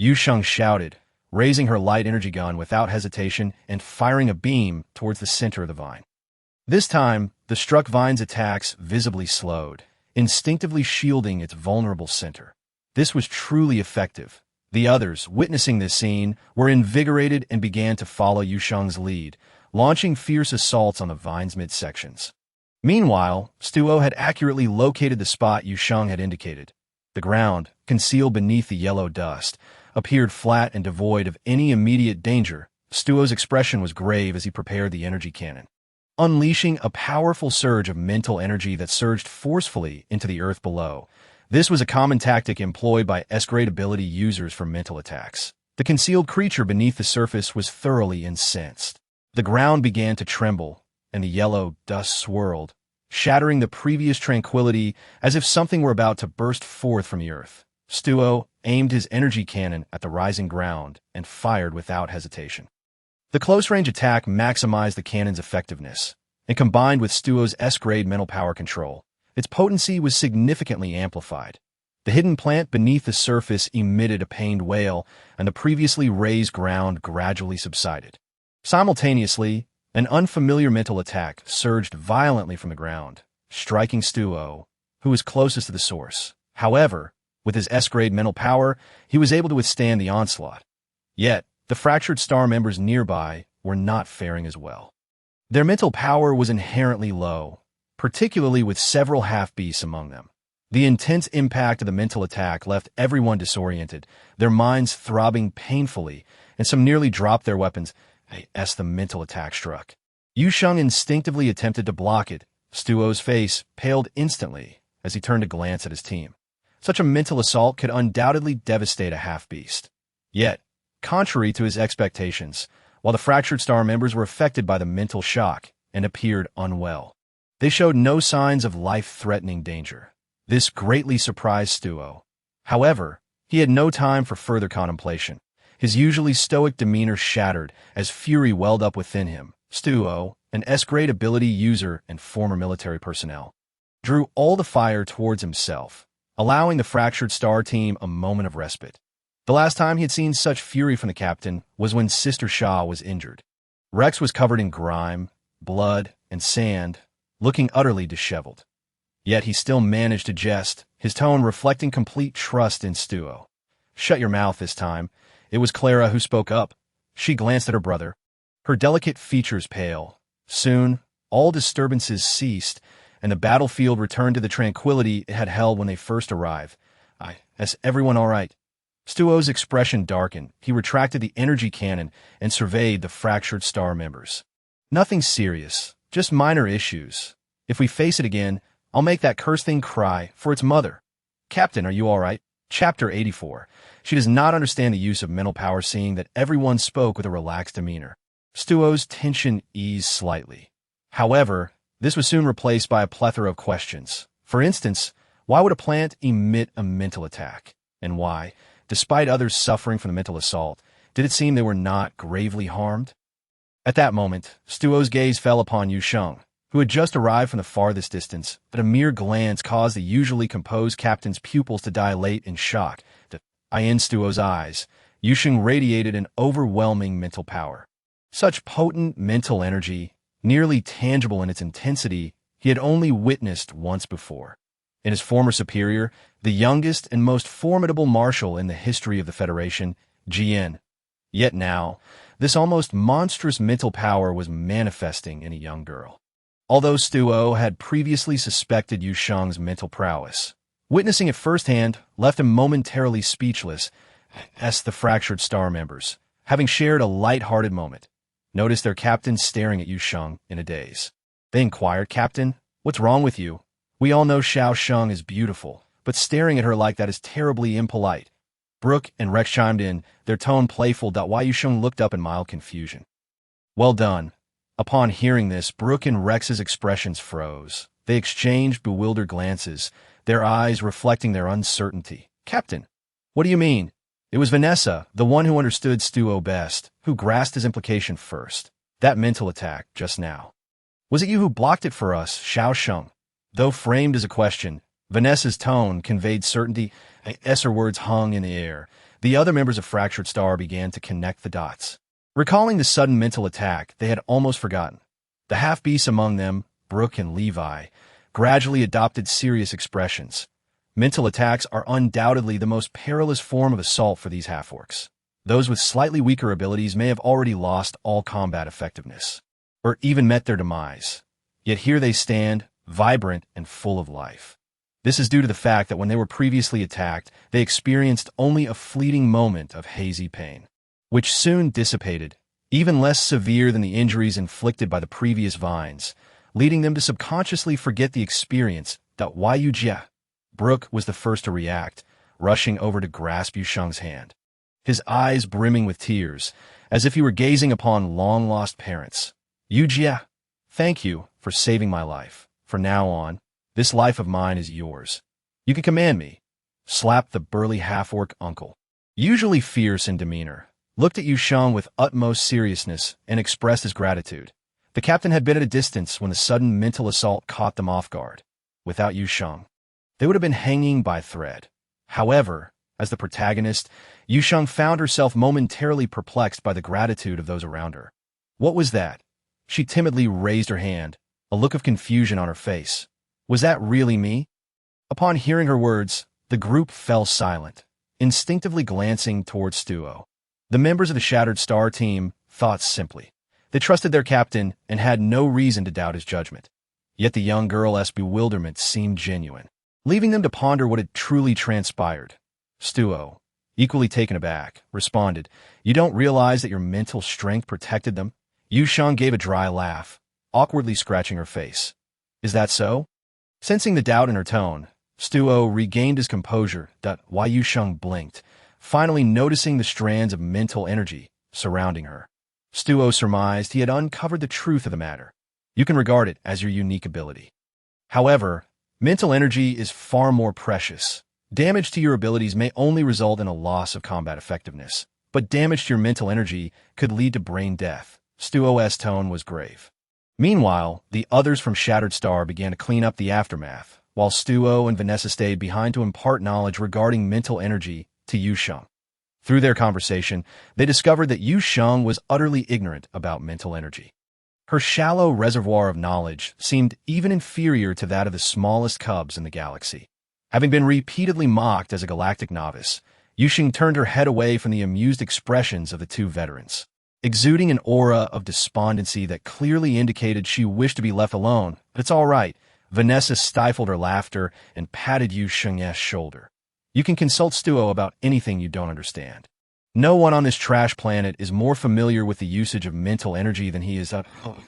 Yu Sheng shouted, raising her light energy gun without hesitation and firing a beam towards the center of the vine. This time, the struck vine's attacks visibly slowed, instinctively shielding its vulnerable center. This was truly effective. The others, witnessing this scene, were invigorated and began to follow Yu Sheng's lead, launching fierce assaults on the vine's midsections. Meanwhile, Stuo had accurately located the spot Yu Sheng had indicated. The ground, concealed beneath the yellow dust, appeared flat and devoid of any immediate danger. Stuo's expression was grave as he prepared the energy cannon, unleashing a powerful surge of mental energy that surged forcefully into the earth below. This was a common tactic employed by S-grade ability users for mental attacks. The concealed creature beneath the surface was thoroughly incensed. The ground began to tremble, and the yellow dust swirled, shattering the previous tranquility as if something were about to burst forth from the earth. Stuo aimed his energy cannon at the rising ground and fired without hesitation. The close-range attack maximized the cannon's effectiveness, and combined with Stuo's S-grade mental power control, its potency was significantly amplified. The hidden plant beneath the surface emitted a pained wail, and the previously raised ground gradually subsided. Simultaneously, An unfamiliar mental attack surged violently from the ground, striking Stuo, who was closest to the source. However, with his S-grade mental power, he was able to withstand the onslaught. Yet, the fractured star members nearby were not faring as well. Their mental power was inherently low, particularly with several half-beasts among them. The intense impact of the mental attack left everyone disoriented, their minds throbbing painfully, and some nearly dropped their weapons as the mental attack struck. Yu Sheng instinctively attempted to block it. Stuo's face paled instantly as he turned to glance at his team. Such a mental assault could undoubtedly devastate a half-beast. Yet, contrary to his expectations, while the fractured star members were affected by the mental shock and appeared unwell, they showed no signs of life-threatening danger. This greatly surprised Stuo. However, he had no time for further contemplation. His usually stoic demeanor shattered as fury welled up within him. Stuo, an S-grade ability user and former military personnel, drew all the fire towards himself, allowing the fractured star team a moment of respite. The last time he had seen such fury from the captain was when Sister Sha was injured. Rex was covered in grime, blood, and sand, looking utterly disheveled. Yet he still managed to jest, his tone reflecting complete trust in Stuo. "Shut your mouth this time." It was Clara who spoke up. She glanced at her brother, her delicate features pale. Soon, all disturbances ceased, and the battlefield returned to the tranquility it had held when they first arrived. Is everyone all right?" Stuo's expression darkened. He retracted the energy cannon and surveyed the fractured star members. "Nothing serious, just minor issues. If we face it again, I'll make that cursed thing cry for its mother." "Captain, are you all right?" Chapter 84. She does not understand the use of mental power, seeing that everyone spoke with a relaxed demeanor. Stuo's tension eased slightly. However, this was soon replaced by a plethora of questions. For instance, why would a plant emit a mental attack? And why, despite others suffering from the mental assault, did it seem they were not gravely harmed? At that moment, Stuo's gaze fell upon Yu Sheng, who had just arrived from the farthest distance, but a mere glance caused the usually composed captain's pupils to dilate in shock. In Stuo's eyes, Yu Sheng radiated an overwhelming mental power. Such potent mental energy, nearly tangible in its intensity, he had only witnessed once before. In his former superior, the youngest and most formidable marshal in the history of the Federation, Jian. Yet now, this almost monstrous mental power was manifesting in a young girl. Although Stuo had previously suspected Yu Sheng's mental prowess, witnessing it firsthand left him momentarily speechless as the fractured star members, having shared a light-hearted moment, noticed their captain staring at Yu Sheng in a daze. They inquired, "Captain, what's wrong with you? We all know Xiao Sheng is beautiful, but staring at her like that is terribly impolite." Brooke and Rex chimed in, their tone playful. While Yu Sheng looked up in mild confusion. "Well done." Upon hearing this, Brooke and Rex's expressions froze. They exchanged bewildered glances, their eyes reflecting their uncertainty. "Captain, what do you mean?" It was Vanessa, the one who understood Stuo best, who grasped his implication first. "That mental attack, just now. Was it you who blocked it for us, Xiao Sheng?" Though framed as a question, Vanessa's tone conveyed certainty, as her words hung in the air. The other members of Fractured Star began to connect the dots. Recalling the sudden mental attack they had almost forgotten, the half-beasts among them, Brooke and Levi, gradually adopted serious expressions. Mental attacks are undoubtedly the most perilous form of assault for these half-orcs. Those with slightly weaker abilities may have already lost all combat effectiveness, or even met their demise. Yet here they stand, vibrant and full of life. This is due to the fact that when they were previously attacked, they experienced only a fleeting moment of hazy pain, which soon dissipated, even less severe than the injuries inflicted by the previous vines, leading them to subconsciously forget the experience. Yujia. Brooke was the first to react, rushing over to grasp Yu Sheng's hand, his eyes brimming with tears, as if he were gazing upon long-lost parents. "Yujia, thank you for saving my life. From now on, this life of mine is yours. You can command me," slapped the burly half-orc uncle. Usually fierce in demeanor, looked at Yu Sheng with utmost seriousness and expressed his gratitude. The captain had been at a distance when the sudden mental assault caught them off guard. Without Yu Sheng, they would have been hanging by a thread. However, as the protagonist, Yu Sheng found herself momentarily perplexed by the gratitude of those around her. What was that? She timidly raised her hand, a look of confusion on her face. Was that really me? Upon hearing her words, the group fell silent, instinctively glancing towards Stuo. The members of the Shattered Star team thought simply. They trusted their captain and had no reason to doubt his judgment. Yet the young girl's bewilderment seemed genuine, leaving them to ponder what had truly transpired. Stuo, equally taken aback, responded, "You don't realize that your mental strength protected them?" Yu Sheng gave a dry laugh, awkwardly scratching her face. "Is that so?" Sensing the doubt in her tone, Stuo regained his composure. Yu Sheng blinked, finally noticing the strands of mental energy surrounding her. Stuo surmised he had uncovered the truth of the matter. You can regard it as your unique ability. However, mental energy is far more precious. Damage to your abilities may only result in a loss of combat effectiveness, but damage to your mental energy could lead to brain death. Stuo's tone was grave. Meanwhile, the others from Shattered Star began to clean up the aftermath, while Stuo and Vanessa stayed behind to impart knowledge regarding mental energy to Yu Sheng. Through their conversation, they discovered that Yu Sheng was utterly ignorant about mental energy. Her shallow reservoir of knowledge seemed even inferior to that of the smallest cubs in the galaxy. Having been repeatedly mocked as a galactic novice, Yu Sheng turned her head away from the amused expressions of the two veterans. Exuding an aura of despondency that clearly indicated she wished to be left alone. "It's all right." Vanessa stifled her laughter and patted Yu Sheng's shoulder. "You can consult Stuo about anything you don't understand. No one on this trash planet is more familiar with the usage of mental energy than he is."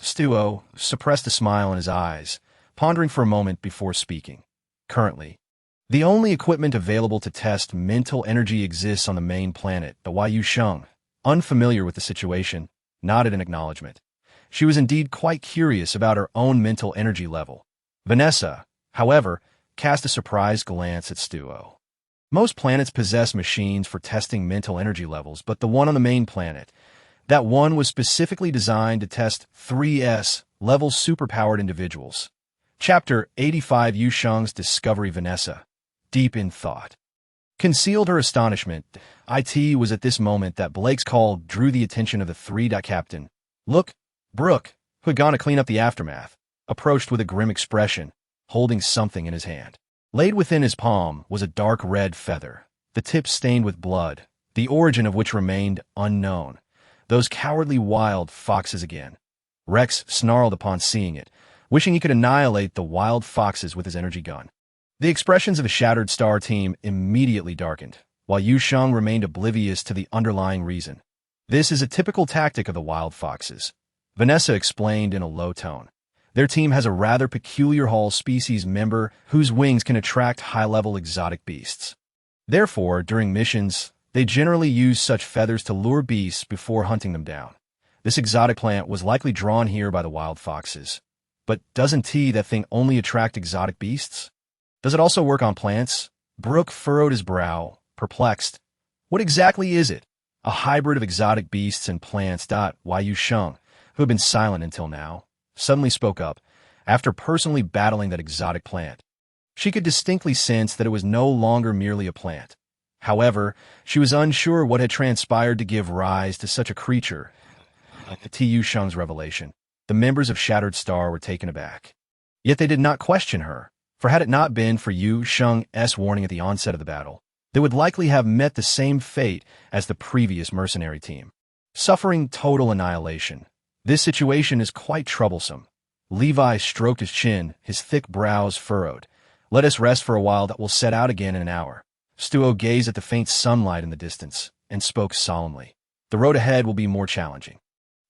Stuo suppressed a smile in his eyes, pondering for a moment before speaking. "Currently, the only equipment available to test mental energy exists on the main planet." Yu Sheng, unfamiliar with the situation, nodded in acknowledgement. She was indeed quite curious about her own mental energy level. Vanessa, however, cast a surprised glance at Stuo. Most planets possess machines for testing mental energy levels, but the one on the main planet, that one was specifically designed to test 3S-level superpowered individuals. Chapter 85 Yu Sheng's Discovery. Vanessa, deep in thought, concealed her astonishment. It was at this moment that Blake's call drew the attention of the captain. Look, Brooke, who had gone to clean up the aftermath, approached with a grim expression, holding something in his hand. Laid within his palm was a dark red feather, the tip stained with blood, the origin of which remained unknown. Those cowardly wild foxes again. Rex snarled upon seeing it, wishing he could annihilate the wild foxes with his energy gun. The expressions of the Shattered Star team immediately darkened, while Yu Sheng remained oblivious to the underlying reason. "This is a typical tactic of the wild foxes," Vanessa explained in a low tone. "Their team has a rather peculiar Hall species member whose wings can attract high-level exotic beasts. Therefore, during missions, they generally use such feathers to lure beasts before hunting them down. This exotic plant was likely drawn here by the wild foxes. But doesn't that thing only attract exotic beasts? Does it also work on plants?" Brooke furrowed his brow, perplexed. "What exactly is it?" "A hybrid of exotic beasts and plants." Yu Sheng, who had been silent until now, suddenly spoke up, after personally battling that exotic plant. She could distinctly sense that it was no longer merely a plant. However, she was unsure what had transpired to give rise to such a creature. To Yu Sheng's revelation, the members of Shattered Star were taken aback. Yet they did not question her, for had it not been for Yu Sheng's warning at the onset of the battle, they would likely have met the same fate as the previous mercenary team, suffering total annihilation. "This situation is quite troublesome." Levi stroked his chin, his thick brows furrowed. "Let us rest for a while. That will set out again in an hour." Stuo gazed at the faint sunlight in the distance and spoke solemnly. "The road ahead will be more challenging."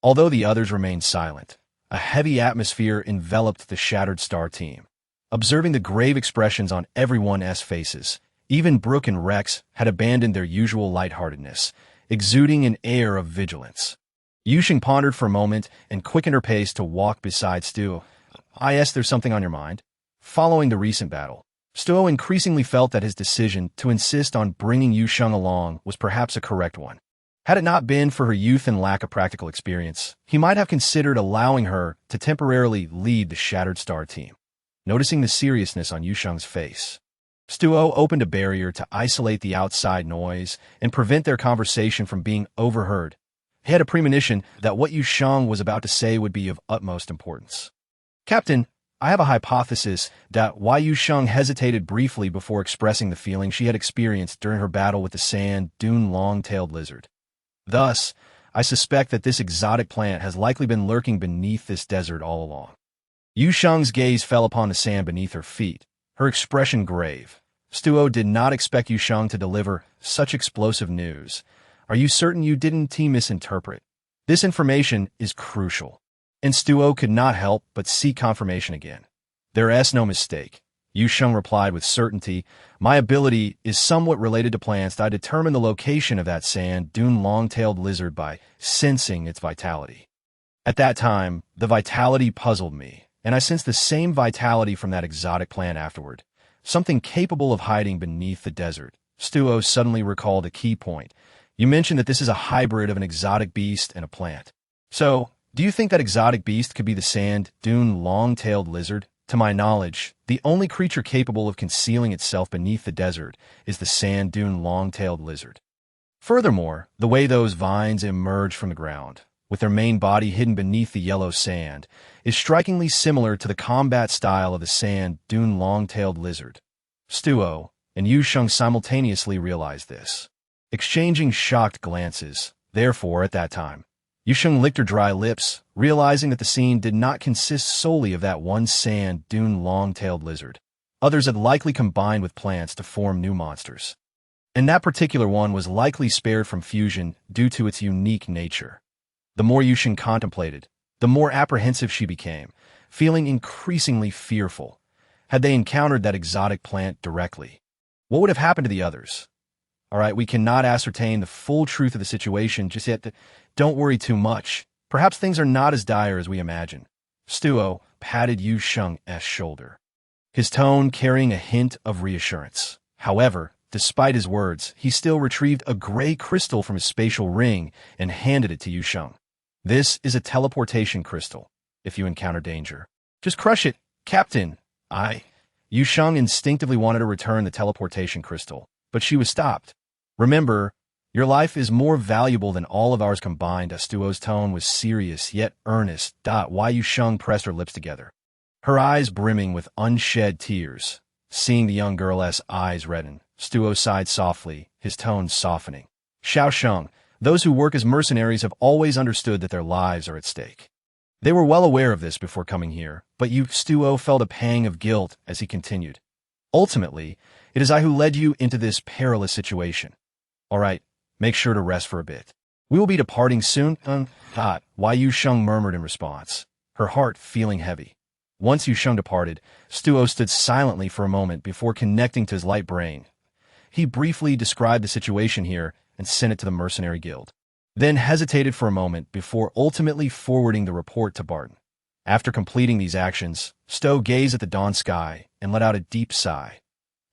Although the others remained silent, a heavy atmosphere enveloped the Shattered Star team. Observing the grave expressions on everyone's faces, even Brooke and Rex had abandoned their usual lightheartedness, exuding an air of vigilance. Yu Sheng pondered for a moment and quickened her pace to walk beside Stuo. "There's something on your mind?" Following the recent battle, Stuo increasingly felt that his decision to insist on bringing Yu Sheng along was perhaps a correct one. Had it not been for her youth and lack of practical experience, he might have considered allowing her to temporarily lead the Shattered Star team. Noticing the seriousness on Yu Sheng's face, Stuo opened a barrier to isolate the outside noise and prevent their conversation from being overheard. He had a premonition that what Yu Sheng was about to say would be of utmost importance. Captain, I have a hypothesis that why Yu Sheng hesitated briefly before expressing the feeling she had experienced during her battle with the sand dune long-tailed lizard. Thus, I suspect that this exotic plant has likely been lurking beneath this desert all along. Yu Sheng's gaze fell upon the sand beneath her feet, her expression grave. Stuo did not expect Yu Sheng to deliver such explosive news. Are you certain you didn't misinterpret? This information is crucial. And Stuo could not help but seek confirmation again. There is no mistake. Yu Sheng replied with certainty. My ability is somewhat related to plants. I determine the location of that sand dune long-tailed lizard by sensing its vitality. At that time, the vitality puzzled me, and I sensed the same vitality from that exotic plant afterward. Something capable of hiding beneath the desert. Stuo suddenly recalled a key point. You mentioned that this is a hybrid of an exotic beast and a plant. So, do you think that exotic beast could be the sand dune long-tailed lizard? To my knowledge, the only creature capable of concealing itself beneath the desert is the sand dune long-tailed lizard. Furthermore, the way those vines emerge from the ground, with their main body hidden beneath the yellow sand, is strikingly similar to the combat style of the sand dune long-tailed lizard. Stuo and Yu Sheng simultaneously realized this, exchanging shocked glances. Therefore, at that time, Yu Sheng licked her dry lips, realizing that the scene did not consist solely of that one sand dune long-tailed lizard. Others had likely combined with plants to form new monsters. And that particular one was likely spared from fusion due to its unique nature. The more Yu Sheng contemplated, the more apprehensive she became, feeling increasingly fearful. Had they encountered that exotic plant directly, what would have happened to the others? All right, we cannot ascertain the full truth of the situation just yet. Don't worry too much. Perhaps things are not as dire as we imagine. Stuo patted Yu Sheng's shoulder, his tone carrying a hint of reassurance. However, despite his words, he still retrieved a gray crystal from his spatial ring and handed it to Yu Sheng. This is a teleportation crystal. If you encounter danger, just crush it, Captain. Yu Sheng instinctively wanted to return the teleportation crystal, but she was stopped. Remember, your life is more valuable than all of ours combined. Stuo's tone was serious yet earnest. Why Yu Sheng pressed her lips together, her eyes brimming with unshed tears. Seeing the young girl's eyes redden, Stuo sighed softly, his tone softening. Xiao Sheng, those who work as mercenaries have always understood that their lives are at stake. They were well aware of this before coming here, but Stuo felt a pang of guilt as he continued. Ultimately, it is I who led you into this perilous situation. All right, make sure to rest for a bit. We will be departing soon. Why Yu Sheng murmured in response, her heart feeling heavy. Once Yu Sheng departed, Stuo stood silently for a moment before connecting to his light brain. He briefly described the situation here and sent it to the mercenary guild, then hesitated for a moment before ultimately forwarding the report to Barton. After completing these actions, Stuo gazed at the dawn sky and let out a deep sigh.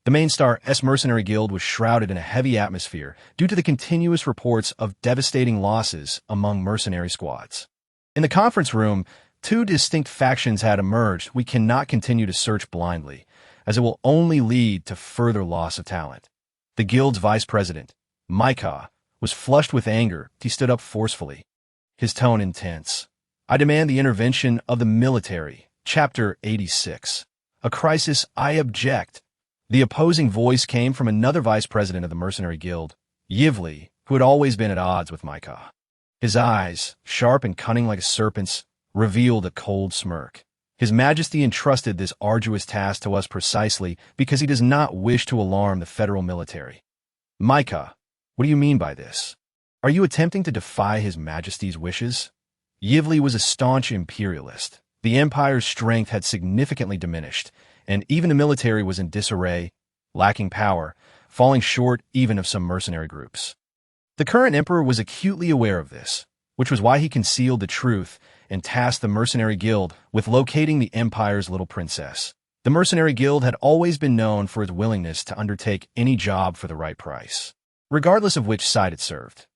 The main star's mercenary guild was shrouded in a heavy atmosphere due to the continuous reports of devastating losses among mercenary squads. In the conference room, two distinct factions had emerged. We cannot continue to search blindly, as it will only lead to further loss of talent. The guild's vice president, Micah, was flushed with anger. He stood up forcefully, his tone intense. I demand the intervention of the military. Chapter 86. A crisis. I object. The opposing voice came from another vice president of the mercenary guild, Yivli, who had always been at odds with Micah. His eyes, sharp and cunning like a serpent's, revealed a cold smirk. His Majesty entrusted this arduous task to us precisely because he does not wish to alarm the federal military. Micah, what do you mean by this? Are you attempting to defy His Majesty's wishes? Yivli was a staunch imperialist. The empire's strength had significantly diminished, and even the military was in disarray, lacking power, falling short even of some mercenary groups. The current emperor was acutely aware of this, which was why he concealed the truth and tasked the mercenary guild with locating the empire's little princess. The mercenary guild had always been known for its willingness to undertake any job for the right price, regardless of which side it served.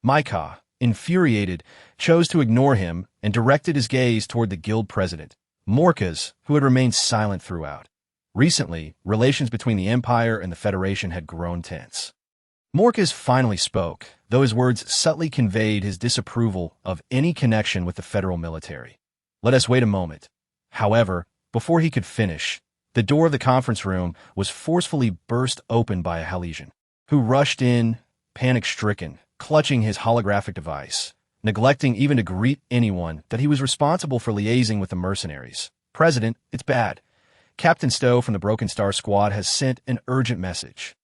Micah, infuriated, chose to ignore him and directed his gaze toward the guild president, Morkas, who had remained silent throughout. Recently, relations between the Empire and the Federation had grown tense. Morkas finally spoke, though his words subtly conveyed his disapproval of any connection with the federal military. Let us wait a moment. However, before he could finish, the door of the conference room was forcefully burst open by a Hallsian, who rushed in, panic-stricken, clutching his holographic device, neglecting even to greet anyone that he was responsible for liaising with the mercenaries. President, it's bad. Captain Stowe from the Broken Star Squad has sent an urgent message.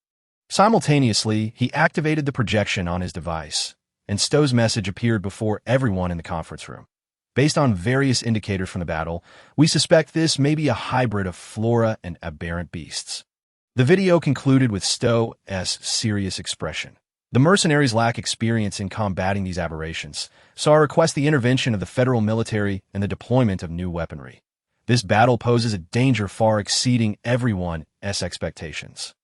Simultaneously, he activated the projection on his device, and Stowe's message appeared before everyone in the conference room. Based on various indicators from the battle, we suspect this may be a hybrid of flora and aberrant beasts. The video concluded with Stowe's serious expression. The mercenaries lack experience in combating these aberrations, so I request the intervention of the federal military and the deployment of new weaponry. This battle poses a danger far exceeding everyone's expectations.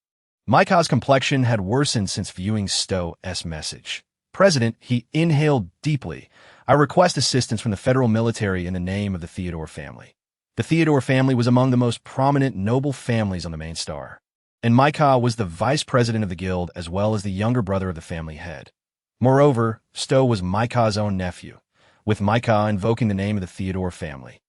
Micah's complexion had worsened since viewing Stowe's message. President, he inhaled deeply. I request assistance from the federal military in the name of the Theodore family. The Theodore family was among the most prominent noble families on the main star, and Micah was the vice president of the guild as well as the younger brother of the family head. Moreover, Stowe was Micah's own nephew, with Micah invoking the name of the Theodore family.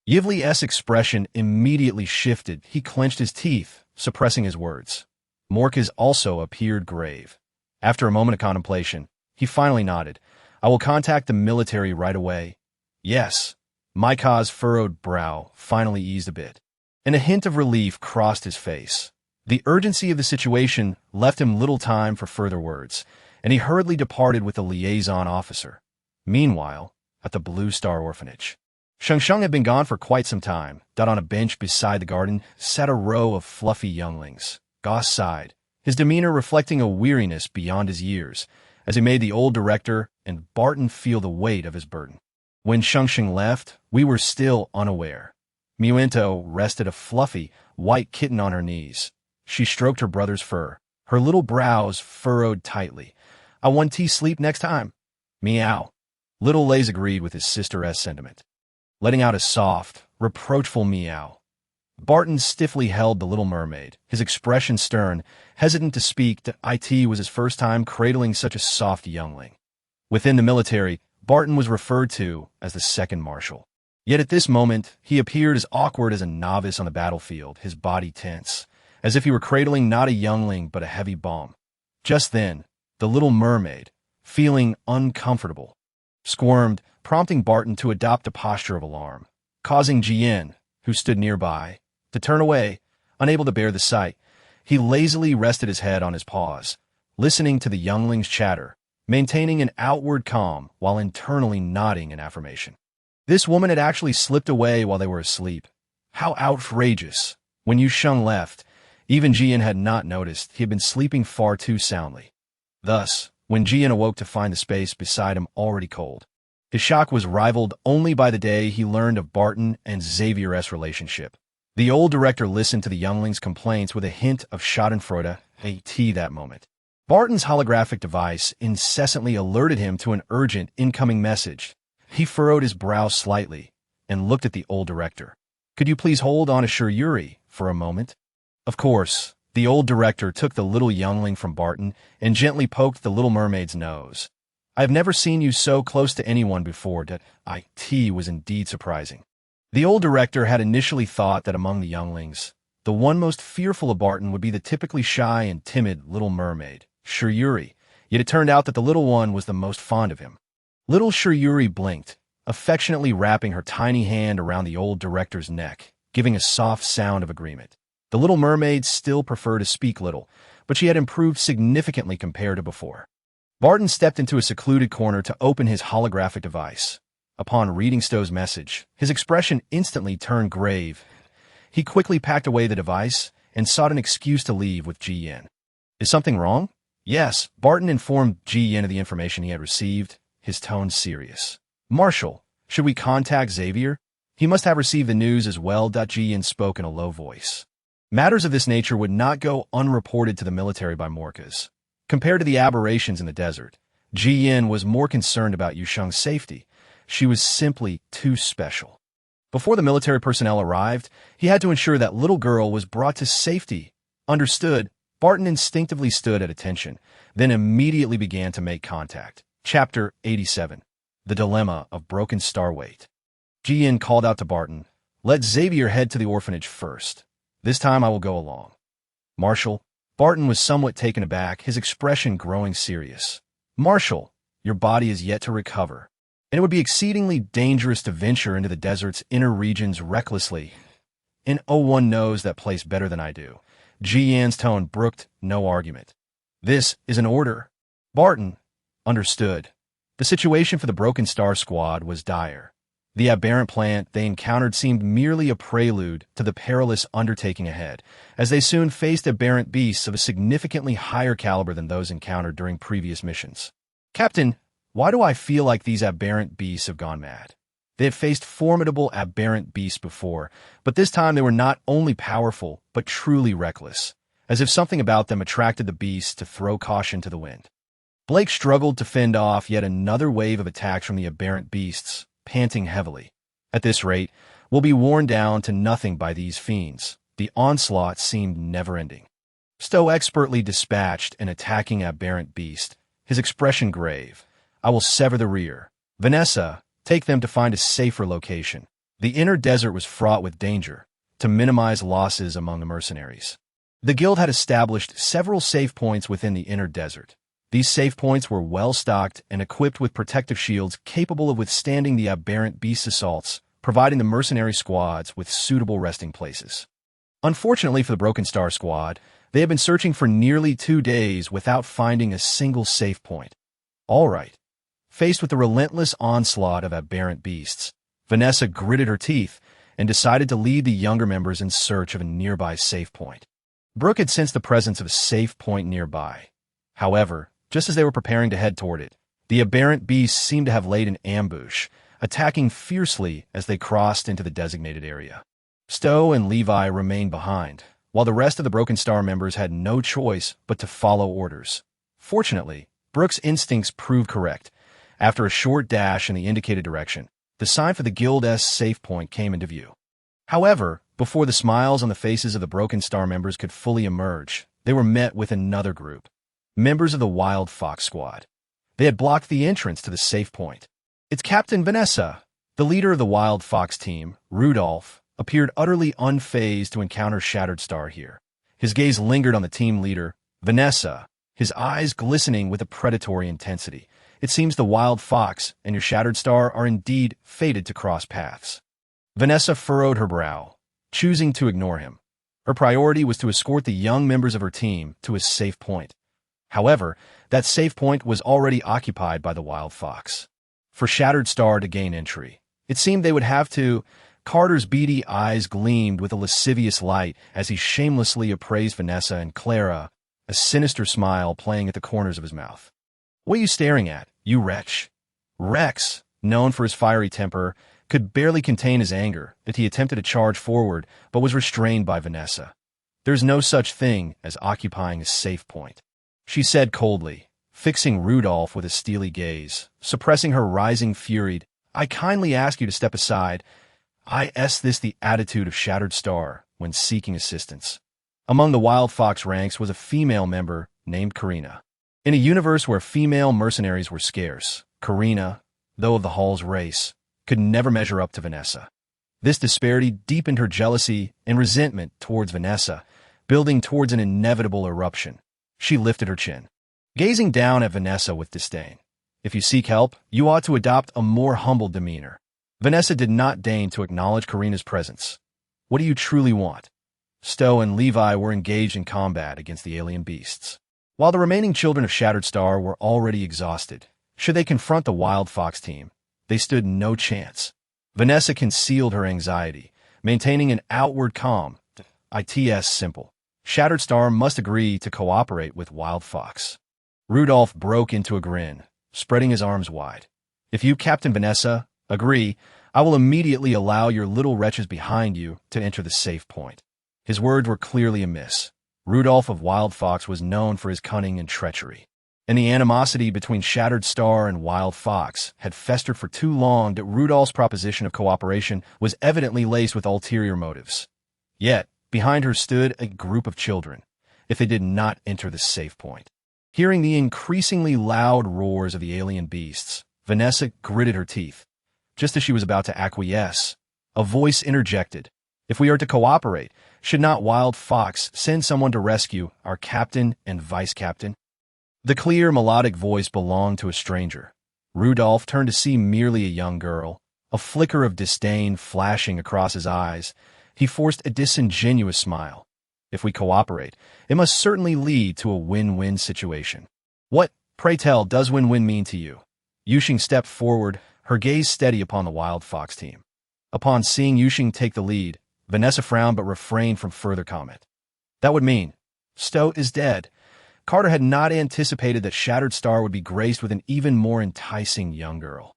Yivli's expression immediately shifted. He clenched his teeth, suppressing his words. Morka's also appeared grave. After a moment of contemplation, he finally nodded. I will contact the military right away. Yes. Micah's furrowed brow finally eased a bit, and a hint of relief crossed his face. The urgency of the situation left him little time for further words, and he hurriedly departed with the liaison officer. Meanwhile, at the Blue Star Orphanage, Sheng had been gone for quite some time. On a bench beside the garden sat a row of fluffy younglings. Goss sighed, his demeanor reflecting a weariness beyond his years, as he made the old director and Barton feel the weight of his burden. When Sheng left, we were still unaware. Miuento rested a fluffy, white kitten on her knees. She stroked her brother's fur, her little brows furrowed tightly. I want tea sleep next time. Meow. Little Lays agreed with his sister's sentiment, letting out a soft, reproachful meow. Barton stiffly held the little mermaid, his expression stern, hesitant to speak. It was his first time cradling such a soft youngling. Within the military, Barton was referred to as the second marshal. Yet at this moment, he appeared as awkward as a novice on the battlefield, his body tense, as if he were cradling not a youngling but a heavy bomb. Just then, the little mermaid, feeling uncomfortable, squirmed, prompting Barton to adopt a posture of alarm, causing Jian, who stood nearby, to turn away, unable to bear the sight. He lazily rested his head on his paws, listening to the younglings' chatter, maintaining an outward calm while internally nodding in affirmation. This woman had actually slipped away while they were asleep. How outrageous! When Yu Sheng left, even Jian had not noticed. He had been sleeping far too soundly. Thus, when Jian awoke to find the space beside him already cold, his shock was rivaled only by the day he learned of Barton and Xavier's relationship. The old director listened to the younglings' complaints with a hint of schadenfreude that moment. Barton's holographic device incessantly alerted him to an urgent incoming message. He furrowed his brow slightly and looked at the old director. Could you please hold on to Yuri for a moment? Of course, the old director took the little youngling from Barton and gently poked the little mermaid's nose. I have never seen you so close to anyone before. It was indeed surprising. The old director had initially thought that among the younglings, the one most fearful of Barton would be the typically shy and timid little mermaid, Yuri, yet it turned out that the little one was the most fond of him. Little Yuri blinked, affectionately wrapping her tiny hand around the old director's neck, giving a soft sound of agreement. The little mermaid still preferred to speak little, but she had improved significantly compared to before. Barton stepped into a secluded corner to open his holographic device. Upon reading Stowe's message, his expression instantly turned grave. He quickly packed away the device and sought an excuse to leave with Jian. Is something wrong? Yes, Barton informed Jian of the information he had received, his tone serious. Marshal, should we contact Xavier? He must have received the news as well. Jian spoke in a low voice. Matters of this nature would not go unreported to the military by Morkas. Compared to the aberrations in the desert, Jian was more concerned about Yu Sheng's safety. She was simply too special. Before the military personnel arrived, he had to ensure that little girl was brought to safety. Understood, Barton instinctively stood at attention, then immediately began to make contact. Chapter 87. The Dilemma of Broken Starweight. Jian called out to Barton, "Let Xavier head to the orphanage first. This time I will go along." "Marshal?" Barton was somewhat taken aback, his expression growing serious. "Marshal, your body is yet to recover, and it would be exceedingly dangerous to venture into the desert's inner regions recklessly. And one knows that place better than I do." Jian's tone brooked no argument. "This is an order." Barton understood. The situation for the Broken Star Squad was dire. The aberrant plant they encountered seemed merely a prelude to the perilous undertaking ahead, as they soon faced aberrant beasts of a significantly higher caliber than those encountered during previous missions. "Captain, why do I feel like these aberrant beasts have gone mad?" They had faced formidable aberrant beasts before, but this time they were not only powerful, but truly reckless, as if something about them attracted the beasts to throw caution to the wind. Blake struggled to fend off yet another wave of attacks from the aberrant beasts, panting heavily. "At this rate, we'll be worn down to nothing by these fiends." The onslaught seemed never-ending. Stowe expertly dispatched an attacking aberrant beast, his expression grave. "I will sever the rear. Vanessa, take them to find a safer location." The inner desert was fraught with danger, to minimize losses among the mercenaries. The guild had established several safe points within the inner desert. These safe points were well-stocked and equipped with protective shields capable of withstanding the aberrant beast assaults, providing the mercenary squads with suitable resting places. Unfortunately for the Broken Star Squad, they had been searching for nearly 2 days without finding a single safe point. All right. Faced with the relentless onslaught of aberrant beasts, Vanessa gritted her teeth and decided to lead the younger members in search of a nearby safe point. Brooke had sensed the presence of a safe point nearby. However, just as they were preparing to head toward it, the aberrant beasts seemed to have laid an ambush, attacking fiercely as they crossed into the designated area. Stowe and Levi remained behind, while the rest of the Broken Star members had no choice but to follow orders. Fortunately, Brooke's instincts proved correct. After a short dash in the indicated direction, the sign for the Guild's safe point came into view. However, before the smiles on the faces of the Broken Star members could fully emerge, they were met with another group. Members of the Wild Fox Squad. They had blocked the entrance to the safe point. "It's Captain Vanessa." The leader of the Wild Fox team, Rudolph, appeared utterly unfazed to encounter Shattered Star here. His gaze lingered on the team leader, Vanessa, his eyes glistening with a predatory intensity. "It seems the Wild Fox and your Shattered Star are indeed fated to cross paths." Vanessa furrowed her brow, choosing to ignore him. Her priority was to escort the young members of her team to a safe point. However, that safe point was already occupied by the Wild Fox. For Shattered Star to gain entry, it seemed they would have to. Carter's beady eyes gleamed with a lascivious light as he shamelessly appraised Vanessa and Clara, a sinister smile playing at the corners of his mouth. "What are you staring at, you wretch?" Rex, known for his fiery temper, could barely contain his anger that he attempted to charge forward but was restrained by Vanessa. "There's no such thing as occupying a safe point," she said coldly, fixing Rudolph with a steely gaze. Suppressing her rising fury, "I kindly ask you to step aside. This the attitude of Shattered Star when seeking assistance." Among the Wild Fox ranks was a female member named Karina. In a universe where female mercenaries were scarce, Karina, though of the Hall's race, could never measure up to Vanessa. This disparity deepened her jealousy and resentment towards Vanessa, building towards an inevitable eruption. She lifted her chin, gazing down at Vanessa with disdain. "If you seek help, you ought to adopt a more humble demeanor." Vanessa did not deign to acknowledge Karina's presence. "What do you truly want?" Stowe and Levi were engaged in combat against the alien beasts, while the remaining children of Shattered Star were already exhausted. Should they confront the Wild Fox team, they stood no chance. Vanessa concealed her anxiety, maintaining an outward calm. "It's simple. Shattered Star must agree to cooperate with Wild Fox." Rudolph broke into a grin, spreading his arms wide. "If you, Captain Vanessa, agree, I will immediately allow your little wretches behind you to enter the safe point." His words were clearly amiss. Rudolph of Wild Fox was known for his cunning and treachery, and the animosity between Shattered Star and Wild Fox had festered for too long that Rudolph's proposition of cooperation was evidently laced with ulterior motives. Yet, behind her stood a group of children. if they did not enter the safe point. Hearing the increasingly loud roars of the alien beasts, Vanessa gritted her teeth. Just as she was about to acquiesce, a voice interjected. If we are to cooperate, should not Wild Fox send someone to rescue our captain and vice-captain? The clear, melodic voice belonged to a stranger. Rudolph turned to see merely a young girl, a flicker of disdain flashing across his eyes. He forced a disingenuous smile. If we cooperate, it must certainly lead to a win-win situation. What, pray tell, does win-win mean to you? Yu Sheng stepped forward, her gaze steady upon the Wild Fox team. Upon seeing Yu Sheng take the lead, Vanessa frowned but refrained from further comment. That would mean Stowe is dead. Carter had not anticipated that Shattered Star would be graced with an even more enticing young girl.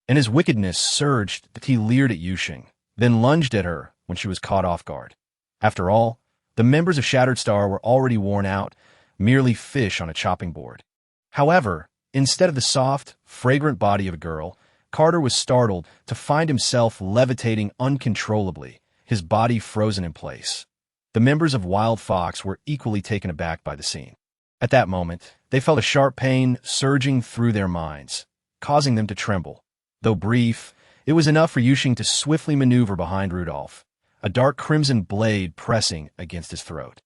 And his wickedness surged that he leered at Yu Sheng, then lunged at her when she was caught off guard. After all, the members of Shattered Star were already worn out, merely fish on a chopping board. However, instead of the soft, fragrant body of a girl, Carter was startled to find himself levitating uncontrollably, his body frozen in place. The members of Wild Fox were equally taken aback by the scene. At that moment, they felt a sharp pain surging through their minds, causing them to tremble. Though brief, it was enough for Yu Sheng to swiftly maneuver behind Rudolph, a dark crimson blade pressing against his throat.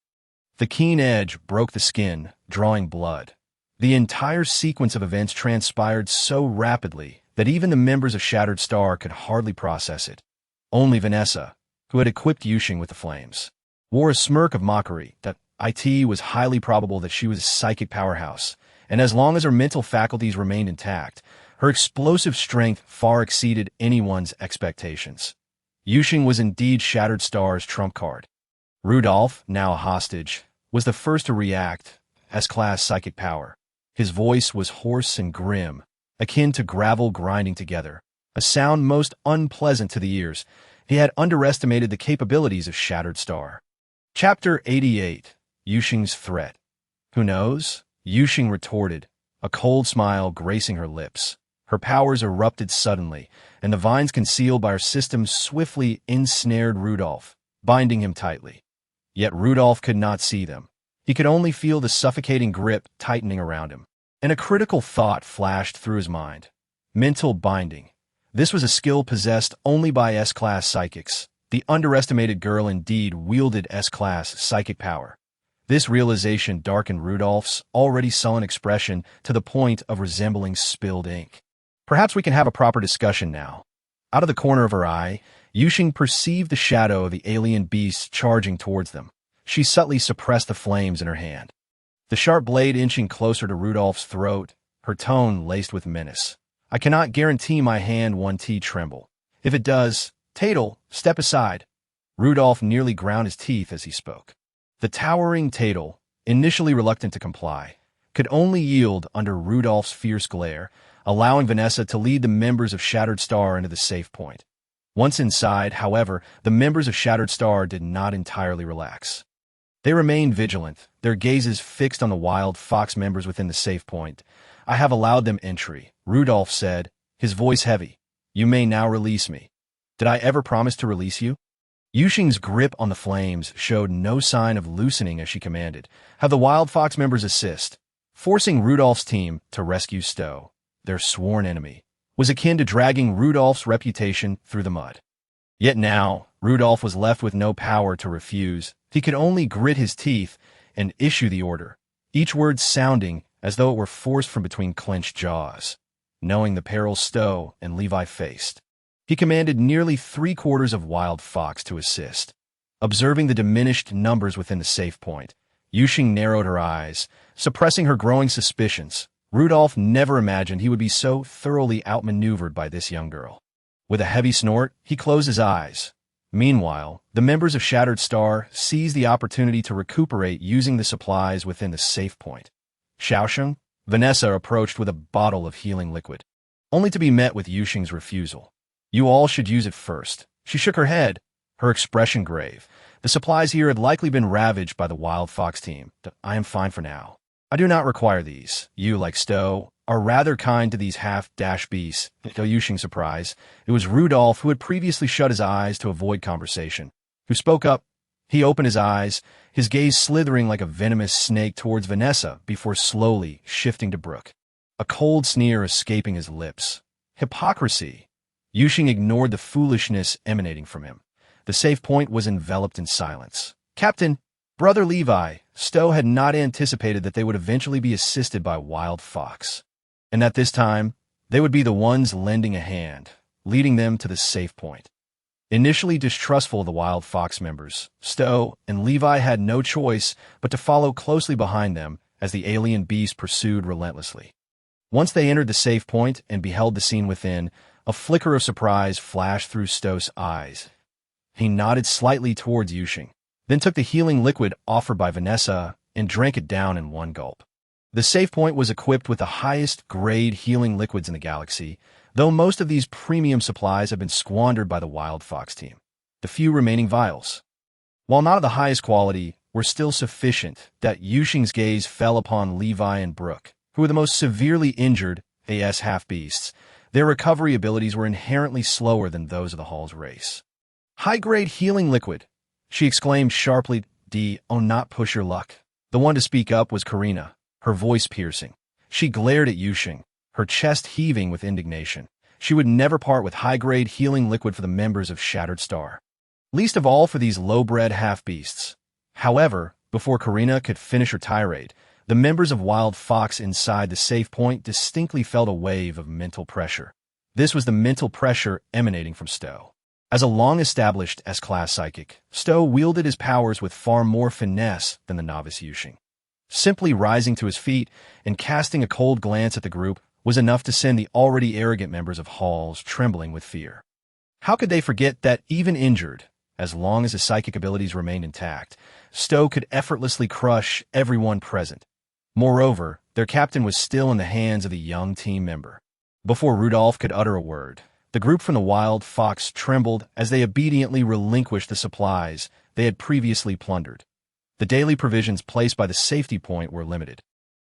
The keen edge broke the skin, drawing blood. The entire sequence of events transpired so rapidly that even the members of Shattered Star could hardly process it. Only Vanessa, who had equipped Yu Sheng with the flames, wore a smirk of mockery that it was highly probable that she was a psychic powerhouse, and as long as her mental faculties remained intact, her explosive strength far exceeded anyone's expectations. Yu Sheng was indeed Shattered Star's trump card. Rudolph, now a hostage, was the first to react, S-class psychic power. His voice was hoarse and grim, akin to gravel grinding together, a sound most unpleasant to the ears. He had underestimated the capabilities of Shattered Star. Chapter 88. Yu Sheng's Threat. Who knows? Yu Sheng retorted, a cold smile gracing her lips. Her powers erupted suddenly, and the vines concealed by her system swiftly ensnared Rudolph, binding him tightly. Yet Rudolph could not see them. He could only feel the suffocating grip tightening around him. And a critical thought flashed through his mind. Mental binding. This was a skill possessed only by S-class psychics. The underestimated girl indeed wielded S-class psychic power. This realization darkened Rudolph's already sullen expression to the point of resembling spilled ink. Perhaps we can have a proper discussion now. Out of the corner of her eye, Yu Sheng perceived the shadow of the alien beast charging towards them. She subtly suppressed the flames in her hand. The sharp blade inching closer to Rudolph's throat, her tone laced with menace. I cannot guarantee my hand one T tremble. If it does, Tatel, step aside. Rudolph nearly ground his teeth as he spoke. The towering Tatel, initially reluctant to comply, could only yield under Rudolph's fierce glare, allowing Vanessa to lead the members of Shattered Star into the safe point. Once inside, however, the members of Shattered Star did not entirely relax. They remained vigilant, their gazes fixed on the Wild Fox members within the safe point. I have allowed them entry, Rudolph said, his voice heavy. You may now release me. Did I ever promise to release you? Yu Sheng's grip on the flames showed no sign of loosening as she commanded. Have the Wild Fox members assist. Forcing Rudolph's team to rescue Stowe, their sworn enemy, was akin to dragging Rudolph's reputation through the mud. Yet now, Rudolph was left with no power to refuse. He could only grit his teeth and issue the order, each word sounding as though it were forced from between clenched jaws. Knowing the peril Stowe and Levi faced, he commanded nearly 3/4 of Wild Fox to assist. Observing the diminished numbers within the safe point, Yu Sheng narrowed her eyes, suppressing her growing suspicions. Rudolph never imagined he would be so thoroughly outmaneuvered by this young girl. With a heavy snort, he closed his eyes. Meanwhile, the members of Shattered Star seized the opportunity to recuperate using the supplies within the safe point. Hallsian, Vanessa approached with a bottle of healing liquid, only to be met with Yu Sheng's refusal. You all should use it first. She shook her head, her expression grave. The supplies here had likely been ravaged by the Wild Fox team. I am fine for now. I do not require these. You, like Stowe, are rather kind to these half-dash beasts. To Yu Sheng's surprise, it was Rudolph, who had previously shut his eyes to avoid conversation, who spoke up. He opened his eyes, his gaze slithering like a venomous snake towards Vanessa before slowly shifting to Brooke, a cold sneer escaping his lips. Hypocrisy. Yu Sheng ignored the foolishness emanating from him. The safe point was enveloped in silence. Captain, Brother Levi, Stowe had not anticipated that they would eventually be assisted by Wild Fox, and at this time, they would be the ones lending a hand, leading them to the safe point. Initially distrustful of the Wild Fox members, Stowe and Levi had no choice but to follow closely behind them as the alien beast pursued relentlessly. Once they entered the safe point and beheld the scene within, a flicker of surprise flashed through Stowe's eyes. He nodded slightly towards Yu Sheng, then took the healing liquid offered by Vanessa and drank it down in one gulp. The safe point was equipped with the highest grade healing liquids in the galaxy, though most of these premium supplies have been squandered by the Wild Fox team. The few remaining vials, while not of the highest quality, were still sufficient that Yu Sheng's gaze fell upon Levi and Brooke, who were the most severely injured AS half-beasts. Their recovery abilities were inherently slower than those of the Hall's race. High-grade healing liquid, she exclaimed sharply. Oh, not push your luck. The one to speak up was Karina, her voice piercing. She glared at Yu Sheng, her chest heaving with indignation. She would never part with high-grade healing liquid for the members of Shattered Star, least of all for these low-bred half-beasts. However, before Karina could finish her tirade, the members of Wild Fox inside the safe point distinctly felt a wave of mental pressure. This was the mental pressure emanating from Stowe. As a long-established S-class psychic, Stowe wielded his powers with far more finesse than the novice Yu Sheng. Simply rising to his feet and casting a cold glance at the group was enough to send the already arrogant members of Halls trembling with fear. How could they forget that, even injured, as long as his psychic abilities remained intact, Stowe could effortlessly crush everyone present? Moreover, their captain was still in the hands of the young team member. Before Rudolph could utter a word, the group from the Wild Fox trembled as they obediently relinquished the supplies they had previously plundered. The daily provisions placed by the safety point were limited,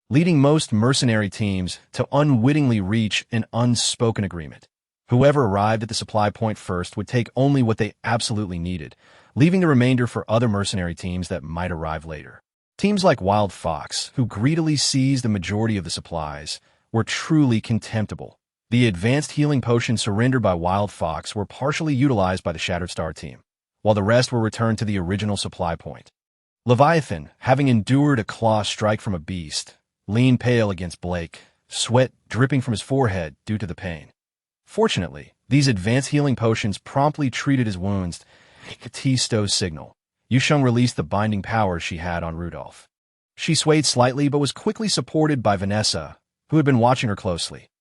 leading most mercenary teams to unwittingly reach an unspoken agreement. Whoever arrived at the supply point first would take only what they absolutely needed, leaving the remainder for other mercenary teams that might arrive later. Teams like Wild Fox, who greedily seized the majority of the supplies, were truly contemptible. The advanced healing potions surrendered by Wild Fox were partially utilized by the Shattered Star team, while the rest were returned to the original supply point. Leviathan, having endured a claw strike from a beast, leaned pale against Blake, sweat dripping from his forehead due to the pain. Fortunately, these advanced healing potions promptly treated his wounds. Stowe's signal. Yu Sheng released the binding powers she had on Rudolph. She swayed slightly but was quickly supported by Vanessa, who had been watching her closely.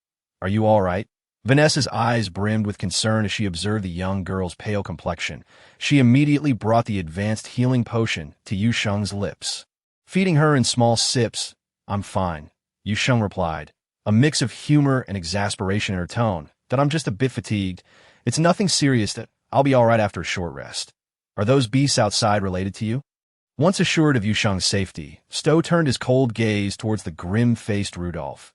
Are you all right? Vanessa's eyes brimmed with concern as she observed the young girl's pale complexion. She immediately brought the advanced healing potion to Yu Sheng's lips. Feeding her in small sips, I'm fine, Yu Sheng replied, a mix of humor and exasperation in her tone. That I'm just a bit fatigued. It's nothing serious, that I'll be all right after a short rest. Are those beasts outside related to you? Once assured of Yu Sheng's safety, Stowe turned his cold gaze towards the grim-faced Rudolph.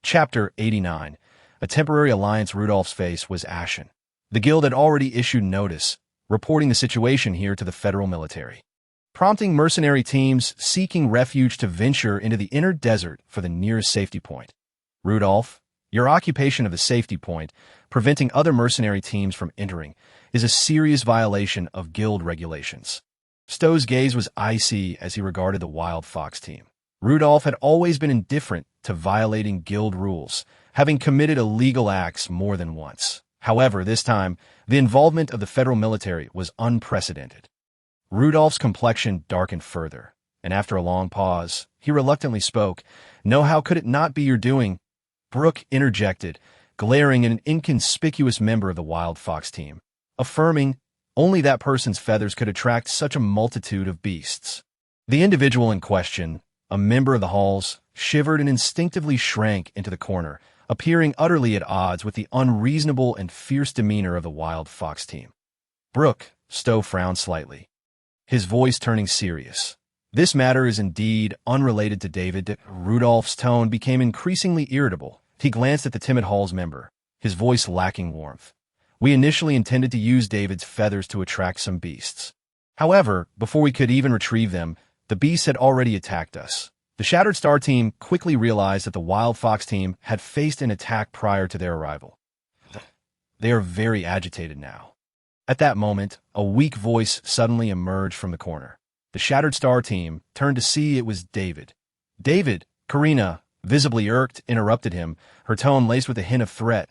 Chapter 89. A temporary alliance. Rudolph's face was ashen. The guild had already issued notice, reporting the situation here to the federal military, prompting mercenary teams seeking refuge to venture into the inner desert for the nearest safety point. Rudolph, your occupation of the safety point, preventing other mercenary teams from entering, is a serious violation of guild regulations. Stowe's gaze was icy as he regarded the Wild Fox team. Rudolph had always been indifferent to violating guild rules, having committed illegal acts more than once. However, this time, the involvement of the federal military was unprecedented. Rudolph's complexion darkened further, and after a long pause, he reluctantly spoke. No, how could it not be your doing? Brooke interjected, glaring at an inconspicuous member of the Wild Fox team, affirming only that person's feathers could attract such a multitude of beasts. The individual in question, a member of the Halls, shivered and instinctively shrank into the corner, appearing utterly at odds with the unreasonable and fierce demeanor of the Wild Fox team. Brooke, Stowe frowned slightly, his voice turning serious. This matter is indeed unrelated to David. Rudolph's tone became increasingly irritable. He glanced at the timid Halls member, his voice lacking warmth. We initially intended to use David's feathers to attract some beasts. However, before we could even retrieve them, the beasts had already attacked us. The Shattered Star team quickly realized that the Wild Fox team had faced an attack prior to their arrival. They are very agitated now. At that moment, a weak voice suddenly emerged from the corner. The Shattered Star team turned to see it was David. David, Karina, visibly irked, interrupted him, her tone laced with a hint of threat.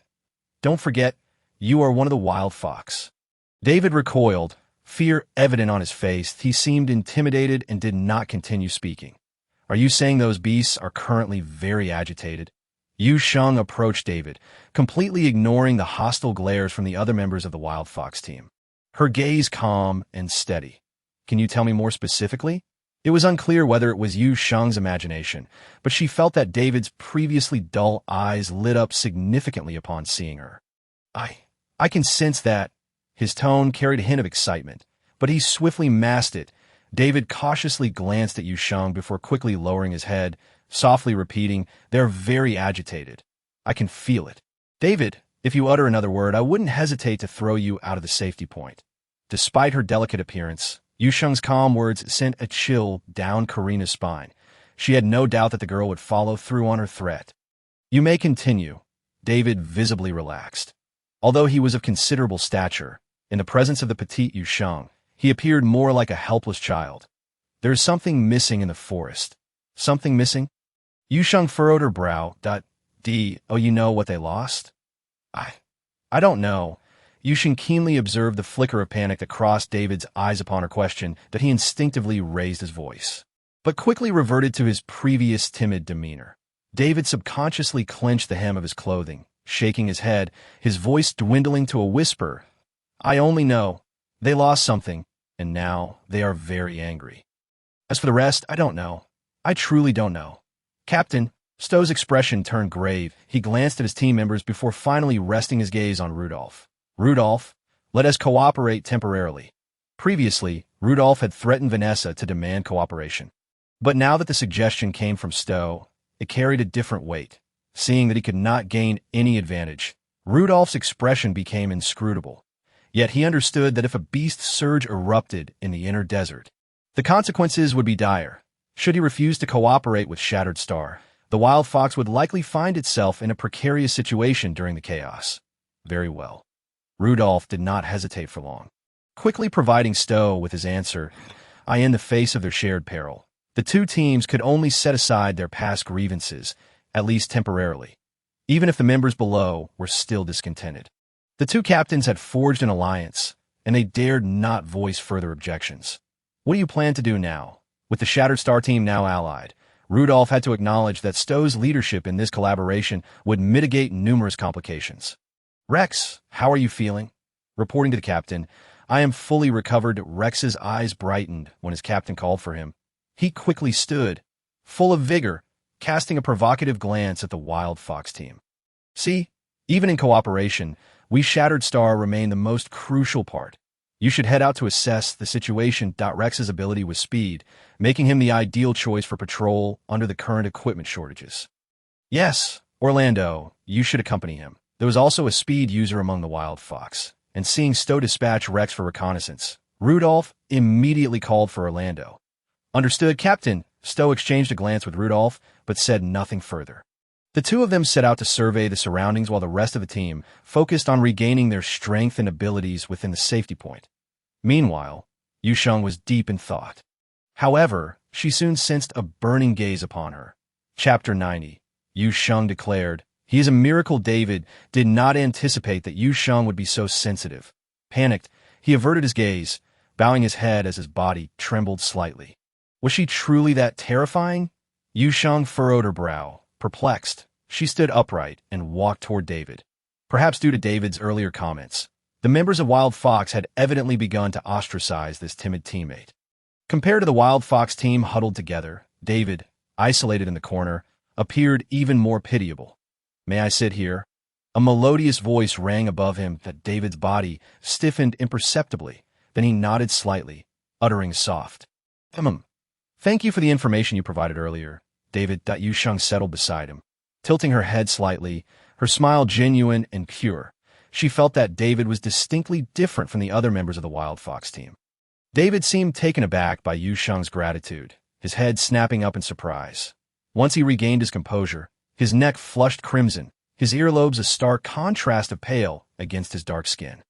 Don't forget, you are one of the Wild Fox. David recoiled, fear evident on his face. He seemed intimidated and did not continue speaking. Are you saying those beasts are currently very agitated? Yu Sheng approached David, completely ignoring the hostile glares from the other members of the Wild Fox team. Her gaze calm and steady. Can you tell me more specifically? It was unclear whether it was Yu Sheng's imagination, but she felt that David's previously dull eyes lit up significantly upon seeing her. I can sense that. His tone carried a hint of excitement, but he swiftly masked it. David cautiously glanced at Yu Sheng before quickly lowering his head, softly repeating, "They're very agitated. I can feel it. David, if you utter another word, I wouldn't hesitate to throw you out of the safety point." Despite her delicate appearance, Yu Sheng's calm words sent a chill down Karina's spine. She had no doubt that the girl would follow through on her threat. "You may continue." David visibly relaxed. Although he was of considerable stature, in the presence of the petite Yu Sheng, he appeared more like a helpless child. "There is something missing in the forest." "Something missing?" Yu Sheng furrowed her brow. Oh, you know what they lost? I don't know. Yu Sheng keenly observed the flicker of panic that crossed David's eyes upon her question, that he instinctively raised his voice, but quickly reverted to his previous timid demeanor. David subconsciously clenched the hem of his clothing, shaking his head, his voice dwindling to a whisper. "I only know. They lost something, and now they are very angry. As for the rest, I don't know. I truly don't know." Captain Stowe's expression turned grave. He glanced at his team members before finally resting his gaze on Rudolph. "Rudolph, let us cooperate temporarily." Previously, Rudolph had threatened Vanessa to demand cooperation. But now that the suggestion came from Stowe, it carried a different weight. Seeing that he could not gain any advantage, Rudolph's expression became inscrutable. Yet he understood that if a beast surge erupted in the inner desert, the consequences would be dire. Should he refuse to cooperate with Shattered Star, the Wild Fox would likely find itself in a precarious situation during the chaos. Very well. Rudolph did not hesitate for long, quickly providing Stowe with his answer. In the face of their shared peril, the two teams could only set aside their past grievances, at least temporarily, even if the members below were still discontented. The two captains had forged an alliance, and they dared not voice further objections. What do you plan to do now? With the Shattered Star team now allied, Rudolph had to acknowledge that Stowe's leadership in this collaboration would mitigate numerous complications. "Rex, how are you feeling?" Reporting to the captain, "I am fully recovered." Rex's eyes brightened when his captain called for him. He quickly stood, full of vigor, casting a provocative glance at the Wild Fox team. "See, even in cooperation, we Shattered Star remain the most crucial part. You should head out to assess the situation." Rex's ability was speed, making him the ideal choice for patrol under the current equipment shortages. "Yes, Orlando, you should accompany him." There was also a speed user among the Wild Fox, and seeing Stowe dispatch Rex for reconnaissance, Rudolph immediately called for Orlando. "Understood, Captain." Stowe exchanged a glance with Rudolph, but said nothing further. The two of them set out to survey the surroundings while the rest of the team focused on regaining their strength and abilities within the safety point. Meanwhile, Yu Sheng was deep in thought. However, she soon sensed a burning gaze upon her. Chapter 90. Yu Sheng declared, "He is a miracle." David did not anticipate that Yu Sheng would be so sensitive. Panicked, he averted his gaze, bowing his head as his body trembled slightly. Was she truly that terrifying? Yu Sheng furrowed her brow. Perplexed, she stood upright and walked toward David. Perhaps due to David's earlier comments, the members of Wild Fox had evidently begun to ostracize this timid teammate. Compared to the Wild Fox team huddled together, David, isolated in the corner, appeared even more pitiable. "May I sit here?" A melodious voice rang above him that David's body stiffened imperceptibly. Then he nodded slightly, uttering soft, "Thank you for the information you provided earlier." David. Yu Sheng settled beside him, tilting her head slightly, her smile genuine and pure. She felt that David was distinctly different from the other members of the Wild Fox team. David seemed taken aback by Yu Sheng's gratitude, his head snapping up in surprise. Once he regained his composure, his neck flushed crimson, his earlobes a stark contrast of pale against his dark skin.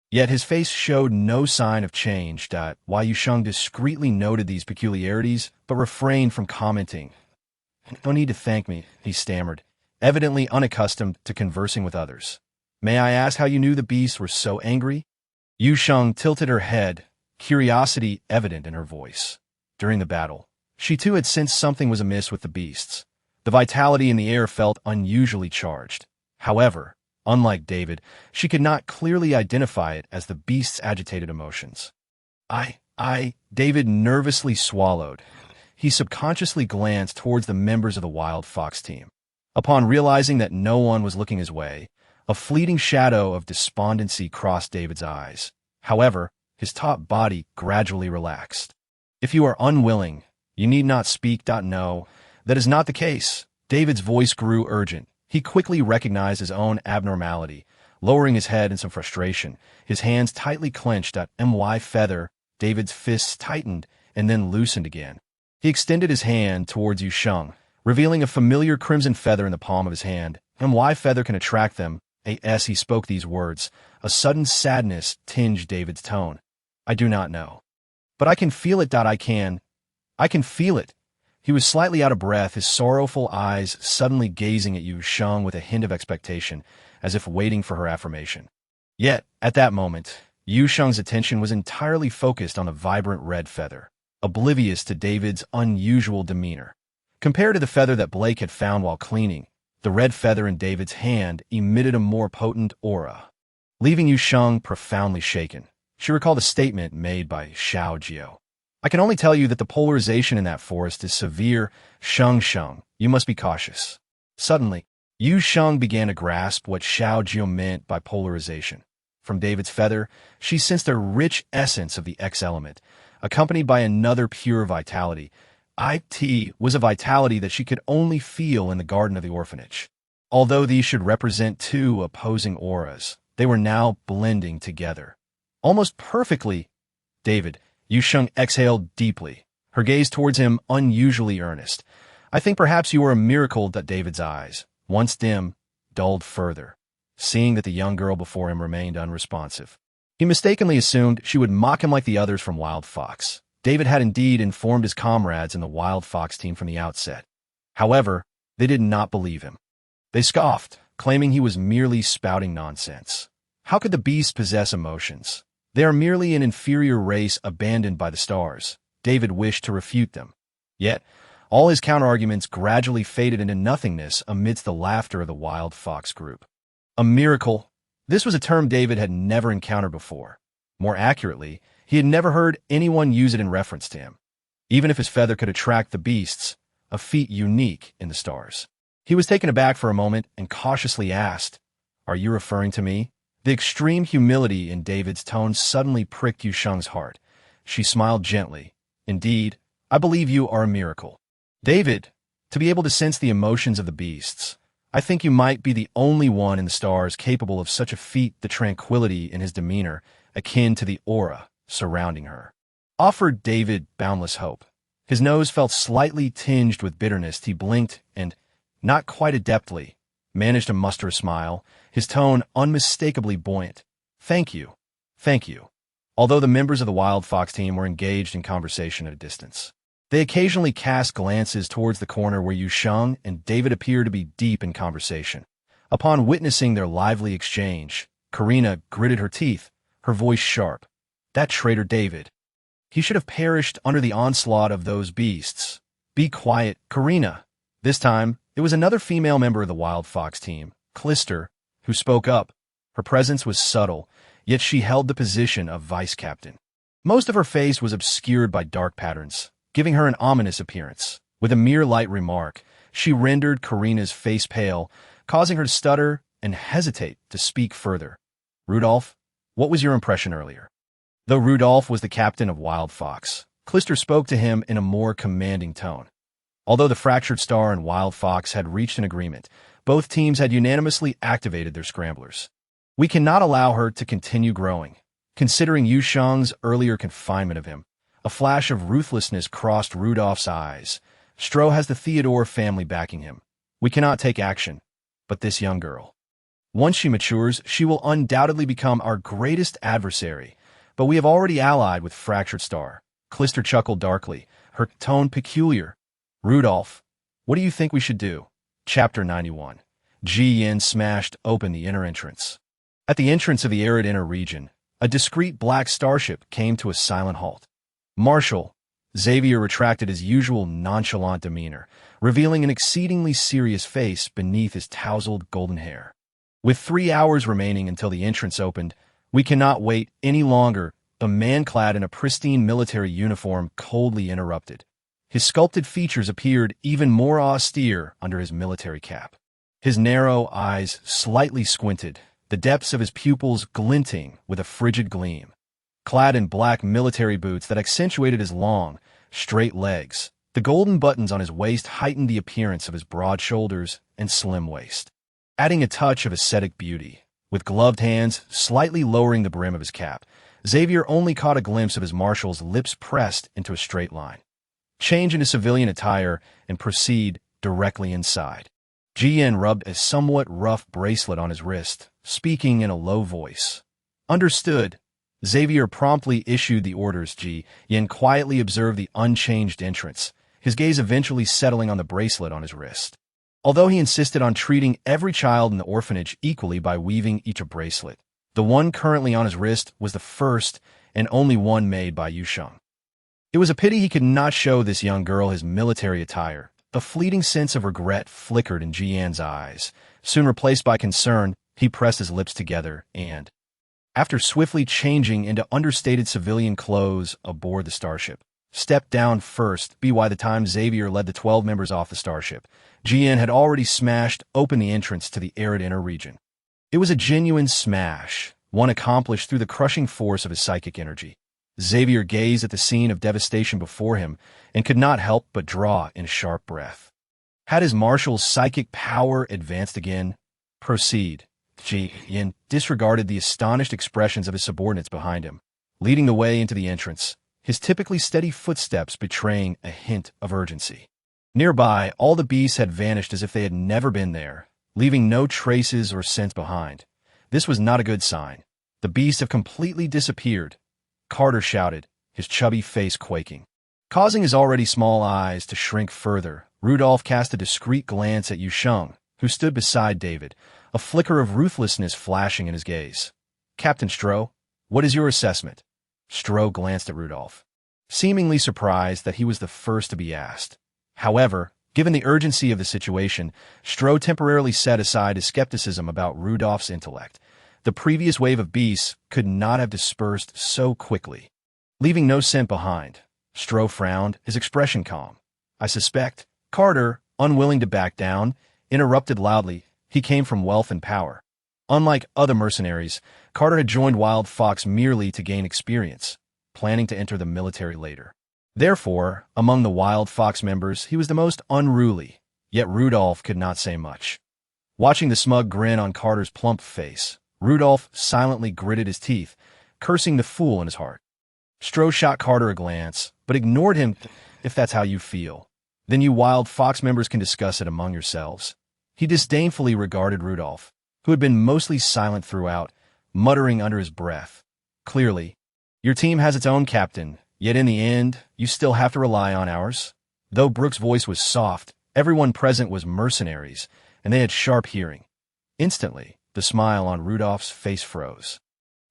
Yet his face showed no sign of change. While Yu Sheng discreetly noted these peculiarities, but refrained from commenting. "No need to thank me," he stammered, evidently unaccustomed to conversing with others. "May I ask how you knew the beasts were so angry?" Yu Sheng tilted her head, curiosity evident in her voice. During the battle, she too had sensed something was amiss with the beasts. The vitality in the air felt unusually charged. However, unlike David, she could not clearly identify it as the beast's agitated emotions. David nervously swallowed. He subconsciously glanced towards the members of the wild fox team. Upon realizing that no one was looking his way, a fleeting shadow of despondency crossed David's eyes. However, his taut body gradually relaxed. "If you are unwilling, you need not speak. No, that is not the case." David's voice grew urgent. He quickly recognized his own abnormality. Lowering his head in some frustration, his hands tightly clenched. My feather. David's fists tightened and then loosened again. He extended his hand towards Yu Sheng, revealing a familiar crimson feather in the palm of his hand. My feather can attract them. As he spoke these words, a sudden sadness tinged David's tone. "I do not know. But I can feel it. I can feel it." He was slightly out of breath, his sorrowful eyes suddenly gazing at Yu Sheng with a hint of expectation, as if waiting for her affirmation. Yet, at that moment, Yu Sheng's attention was entirely focused on the vibrant red feather, oblivious to David's unusual demeanor. Compared to the feather that Blake had found while cleaning, the red feather in David's hand emitted a more potent aura, leaving Yu Sheng profoundly shaken. She recalled a statement made by Xiao Jiao. "I can only tell you that the polarization in that forest is severe. Sheng, you must be cautious." Suddenly, Yu Sheng began to grasp what Xiao Jiao meant by polarization. From David's feather, she sensed a rich essence of the X element, accompanied by another pure vitality. It was a vitality that she could only feel in the garden of the orphanage. Although these should represent two opposing auras, they were now blending together. Almost perfectly. "David," Yu Sheng exhaled deeply, her gaze towards him unusually earnest. "I think perhaps you are a miracle." David's eyes, once dim, dulled further, seeing that the young girl before him remained unresponsive. He mistakenly assumed she would mock him like the others from Wild Fox. David had indeed informed his comrades in the Wild Fox team from the outset. However, they did not believe him. They scoffed, claiming he was merely spouting nonsense. How could the beasts possess emotions? They are merely an inferior race abandoned by the stars. David wished to refute them. Yet, all his counterarguments gradually faded into nothingness amidst the laughter of the Wild Fox group. A miracle. This was a term David had never encountered before. More accurately, he had never heard anyone use it in reference to him. Even if his feather could attract the beasts, a feat unique in the stars. He was taken aback for a moment and cautiously asked, "Are you referring to me?" The extreme humility in David's tone suddenly pricked Yu Sheng's heart. She smiled gently. "Indeed, I believe you are a miracle. David, to be able to sense the emotions of the beasts, I think you might be the only one in the stars capable of such a feat." The tranquility in his demeanor, akin to the aura surrounding her, offered David boundless hope. His nose felt slightly tinged with bitterness. He blinked and, not quite adeptly, managed to muster a smile, his tone unmistakably buoyant. Thank you. Although the members of the Wild Fox team were engaged in conversation at a distance, they occasionally cast glances towards the corner where Yu Sheng and David appeared to be deep in conversation. Upon witnessing their lively exchange, Karina gritted her teeth, her voice sharp. That traitor David. He should have perished under the onslaught of those beasts. Be quiet, Karina. This time, it was another female member of the Wild Fox team, Clister, who spoke up. Her presence was subtle, yet she held the position of vice captain. Most of her face was obscured by dark patterns, giving her an ominous appearance. With a mere light remark, she rendered Karina's face pale, causing her to stutter and hesitate to speak further. "Rudolph, what was your impression earlier?" Though Rudolph was the captain of Wild Fox, Clister spoke to him in a more commanding tone. Although the Fractured Star and Wild Fox had reached an agreement, both teams had unanimously activated their scramblers. "We cannot allow her to continue growing. Considering Yu Sheng's earlier confinement of him, a flash of ruthlessness crossed Rudolph's eyes. Stro has the Theodore family backing him. We cannot take action, but this young girl. Once she matures, she will undoubtedly become our greatest adversary, but we have already allied with Fractured Star. Clister chuckled darkly, her tone peculiar. Rudolph, what do you think we should do? Chapter 91. Ji Yin smashed open the inner entrance. At the entrance of the arid inner region, a discreet black starship came to a silent halt. Marshal, Xavier retracted his usual nonchalant demeanor, revealing an exceedingly serious face beneath his tousled golden hair. With 3 hours remaining until the entrance opened, we cannot wait any longer, a man clad in a pristine military uniform coldly interrupted. His sculpted features appeared even more austere under his military cap. His narrow eyes slightly squinted, the depths of his pupils glinting with a frigid gleam. Clad in black military boots that accentuated his long, straight legs, the golden buttons on his waist heightened the appearance of his broad shoulders and slim waist, adding a touch of ascetic beauty. With gloved hands slightly lowering the brim of his cap, Xavier only caught a glimpse of his marshal's lips pressed into a straight line. Change into civilian attire and proceed directly inside. Ji Yin rubbed a somewhat rough bracelet on his wrist, speaking in a low voice. Understood. Xavier promptly issued the orders. Ji Yin quietly observed the unchanged entrance, his gaze eventually settling on the bracelet on his wrist. Although he insisted on treating every child in the orphanage equally by weaving each a bracelet, the one currently on his wrist was the first and only one made by Yu Sheng. It was a pity he could not show this young girl his military attire. A fleeting sense of regret flickered in Ji Yan's eyes. Soon replaced by concern, he pressed his lips together and, after swiftly changing into understated civilian clothes aboard the starship, stepped down first. By the time Xavier led the 12 members off the starship, Ji Yan had already smashed open the entrance to the arid inner region. It was a genuine smash, one accomplished through the crushing force of his psychic energy. Xavier gazed at the scene of devastation before him and could not help but draw in a sharp breath. Had his marshal's psychic power advanced again? Proceed. Ji Yan disregarded the astonished expressions of his subordinates behind him, leading the way into the entrance, his typically steady footsteps betraying a hint of urgency. Nearby, all the beasts had vanished as if they had never been there, leaving no traces or scent behind. This was not a good sign. The beasts have completely disappeared, Carter shouted, his chubby face quaking. Causing his already small eyes to shrink further, Rudolph cast a discreet glance at Yu Sheng, who stood beside David, a flicker of ruthlessness flashing in his gaze. Captain Stro, what is your assessment? Stro glanced at Rudolph, seemingly surprised that he was the first to be asked. However, given the urgency of the situation, Stro temporarily set aside his skepticism about Rudolph's intellect. The previous wave of beasts could not have dispersed so quickly. Leaving no scent behind, Stro frowned, his expression calm. I suspect. Carter, unwilling to back down, interrupted loudly. He came from wealth and power. Unlike other mercenaries, Carter had joined Wild Fox merely to gain experience, planning to enter the military later. Therefore, among the Wild Fox members, he was the most unruly, yet Rudolph could not say much. Watching the smug grin on Carter's plump face, Rudolph silently gritted his teeth, cursing the fool in his heart. Stro shot Carter a glance, but ignored him. If that's how you feel, then you Wild Fox members can discuss it among yourselves. He disdainfully regarded Rudolph, who had been mostly silent throughout, muttering under his breath. Clearly, your team has its own captain, yet in the end, you still have to rely on ours. Though Brooke's voice was soft, everyone present was mercenaries, and they had sharp hearing. Instantly, the smile on Rudolph's face froze,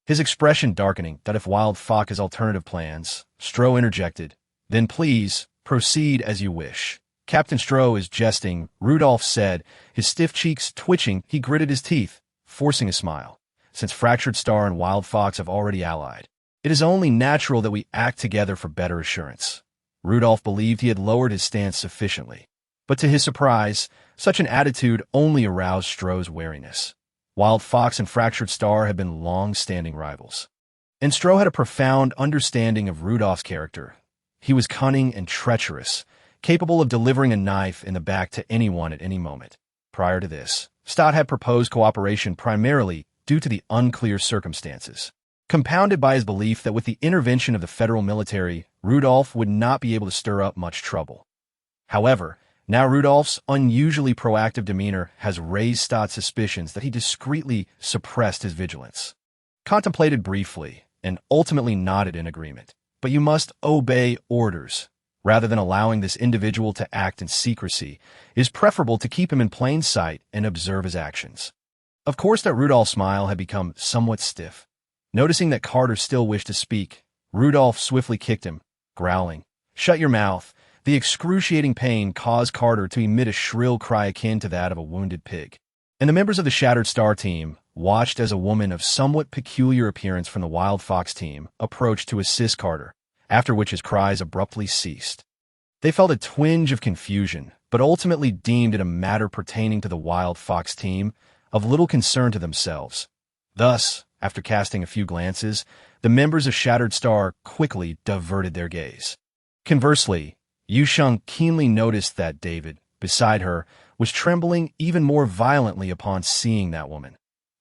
his expression darkening. That if Wild Fox has alternative plans, Stro interjected. Then please, proceed as you wish. Captain Stro is jesting, Rudolph said, his stiff cheeks twitching. He gritted his teeth, forcing a smile. Since Fractured Star and Wild Fox have already allied, it is only natural that we act together for better assurance. Rudolph believed he had lowered his stance sufficiently, but to his surprise, such an attitude only aroused Stro's wariness. Wild Fox and Fractured Star had been long-standing rivals, and Stro had a profound understanding of Rudolph's character. He was cunning and treacherous, capable of delivering a knife in the back to anyone at any moment. Prior to this, Stott had proposed cooperation primarily due to the unclear circumstances. compounded by his belief that with the intervention of the federal military, Rudolph would not be able to stir up much trouble. However, now Rudolph's unusually proactive demeanor has raised Stott's suspicions that he discreetly suppressed his vigilance. Contemplated briefly, and ultimately nodded in agreement. But you must obey orders. Rather than allowing this individual to act in secrecy, it is preferable to keep him in plain sight and observe his actions. Of course, that Rudolph's smile had become somewhat stiff. Noticing that Carter still wished to speak, Rudolph swiftly kicked him, growling, "Shut your mouth." The excruciating pain caused Carter to emit a shrill cry akin to that of a wounded pig. And the members of the Shattered Star team watched as a woman of somewhat peculiar appearance from the Wild Fox team approached to assist Carter, after which his cries abruptly ceased. They felt a twinge of confusion, but ultimately deemed it a matter pertaining to the Wild Fox team, of little concern to themselves. Thus, after casting a few glances, the members of Shattered Star quickly diverted their gaze. Conversely, Yu Sheng keenly noticed that David, beside her, was trembling even more violently upon seeing that woman.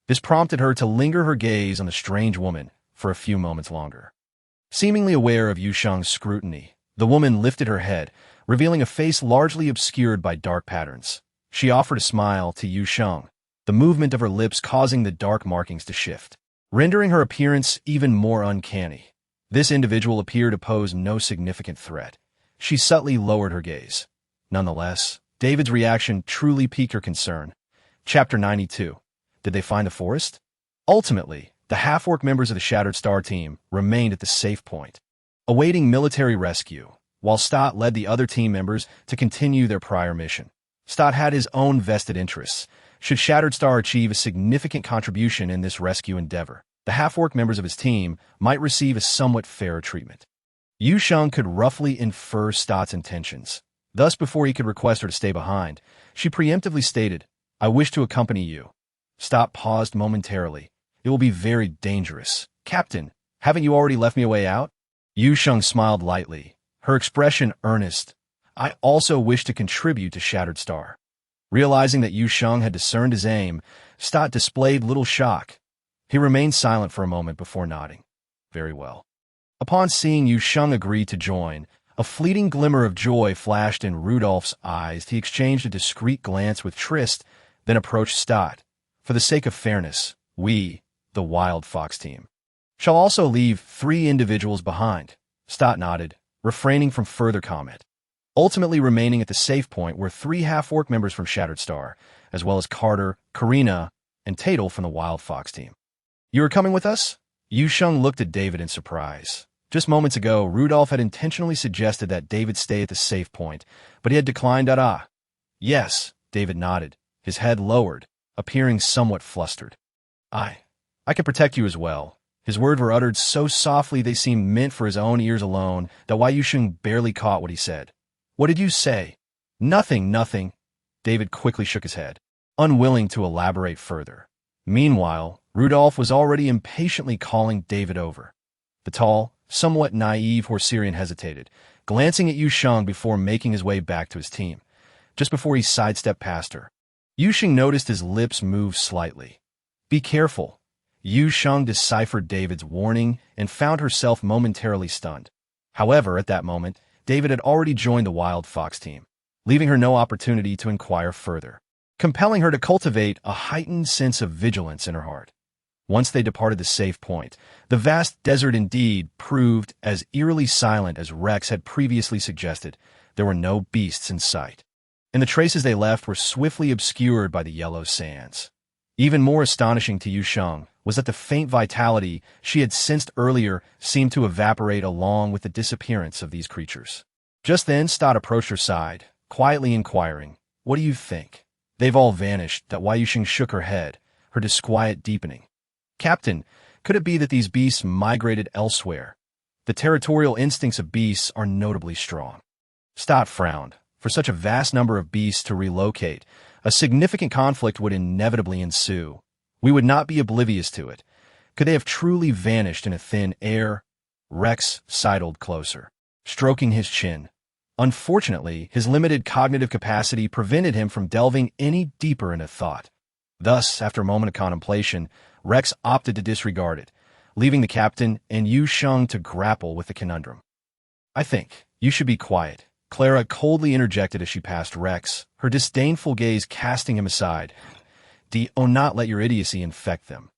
This prompted her to linger her gaze on the strange woman for a few moments longer. Seemingly aware of Yu Sheng's scrutiny, the woman lifted her head, revealing a face largely obscured by dark patterns. She offered a smile to Yu Sheng, the movement of her lips causing the dark markings to shift, rendering her appearance even more uncanny. This individual appeared to pose no significant threat. She subtly lowered her gaze. Nonetheless, David's reaction truly piqued her concern. Chapter 92. Did they find the forest? Ultimately, the half-orc members of the Shattered Star team remained at the safe point, awaiting military rescue, while Stott led the other team members to continue their prior mission. Stott had his own vested interests. Should Shattered Star achieve a significant contribution in this rescue endeavor, the half-orc members of his team might receive a somewhat fairer treatment. Yu Sheng could roughly infer Stott's intentions. Thus, before he could request her to stay behind, she preemptively stated, "I wish to accompany you." Stott paused momentarily. "It will be very dangerous. Captain, haven't you already left me a way out?" Yu Sheng smiled lightly, her expression earnest. "I also wish to contribute to Shattered Star." Realizing that Yu Sheng had discerned his aim, Stott displayed little shock. He remained silent for a moment before nodding. "Very well." Upon seeing Yu Sheng agree to join, a fleeting glimmer of joy flashed in Rudolph's eyes. He exchanged a discreet glance with Trist, then approached Stott. "For the sake of fairness, we, the Wild Fox team, shall also leave 3 individuals behind." Stott nodded, refraining from further comment. Ultimately remaining at the safe point were 3 half-orc members from Shattered Star, as well as Carter, Karina, and Tatel from the Wild Fox team. "You are coming with us?" Yu Sheng looked at David in surprise. Just moments ago, Rudolph had intentionally suggested that David stay at the safe point, but he had declined that. "Yes," David nodded, his head lowered, appearing somewhat flustered. I can protect you as well." His words were uttered so softly they seemed meant for his own ears alone, that Yu Sheng barely caught what he said. "What did you say?" Nothing. David quickly shook his head, unwilling to elaborate further. Meanwhile, Rudolph was already impatiently calling David over. The tall, somewhat naive Hallsian hesitated, glancing at Yu Sheng before making his way back to his team. Just before he sidestepped past her, Yu Sheng noticed his lips move slightly. "Be careful." Yu Sheng deciphered David's warning and found herself momentarily stunned. However, at that moment, David had already joined the Wild Fox team, leaving her no opportunity to inquire further, compelling her to cultivate a heightened sense of vigilance in her heart. Once they departed the safe point, the vast desert indeed proved as eerily silent as Rex had previously suggested. There were no beasts in sight, and the traces they left were swiftly obscured by the yellow sands. Even more astonishing to Yu Sheng was that the faint vitality she had sensed earlier seemed to evaporate along with the disappearance of these creatures. Just then, Stott approached her side, quietly inquiring, "What do you think?" "They've all vanished." That Yu Sheng shook her head, her disquiet deepening. "Captain, could it be that these beasts migrated elsewhere? The territorial instincts of beasts are notably strong." Stott frowned. For such a vast number of beasts to relocate, a significant conflict would inevitably ensue. We would not be oblivious to it. Could they have truly vanished in a thin air? Rex sidled closer, stroking his chin. Unfortunately, his limited cognitive capacity prevented him from delving any deeper into thought. Thus, after a moment of contemplation, Rex opted to disregard it, leaving the captain and Yu Sheng to grapple with the conundrum. "I think you should be quiet," Clara coldly interjected as she passed Rex, her disdainful gaze casting him aside. "Do not let your idiocy infect them."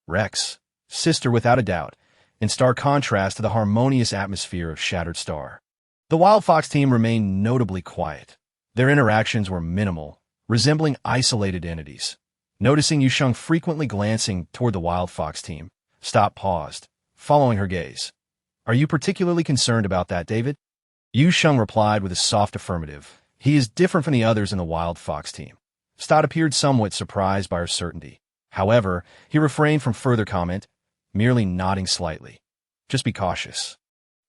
Rex, sister without a doubt, in stark contrast to the harmonious atmosphere of Shattered Star. The Wild Fox team remained notably quiet. Their interactions were minimal, resembling isolated entities. Noticing Yu Sheng frequently glancing toward the Wild Fox team, Stott paused, following her gaze. "Are you particularly concerned about that, David?" Yu Sheng replied with a soft affirmative. He is different from the others in the Wild Fox team. Stott appeared somewhat surprised by her certainty. However, he refrained from further comment, merely nodding slightly. "Just be cautious.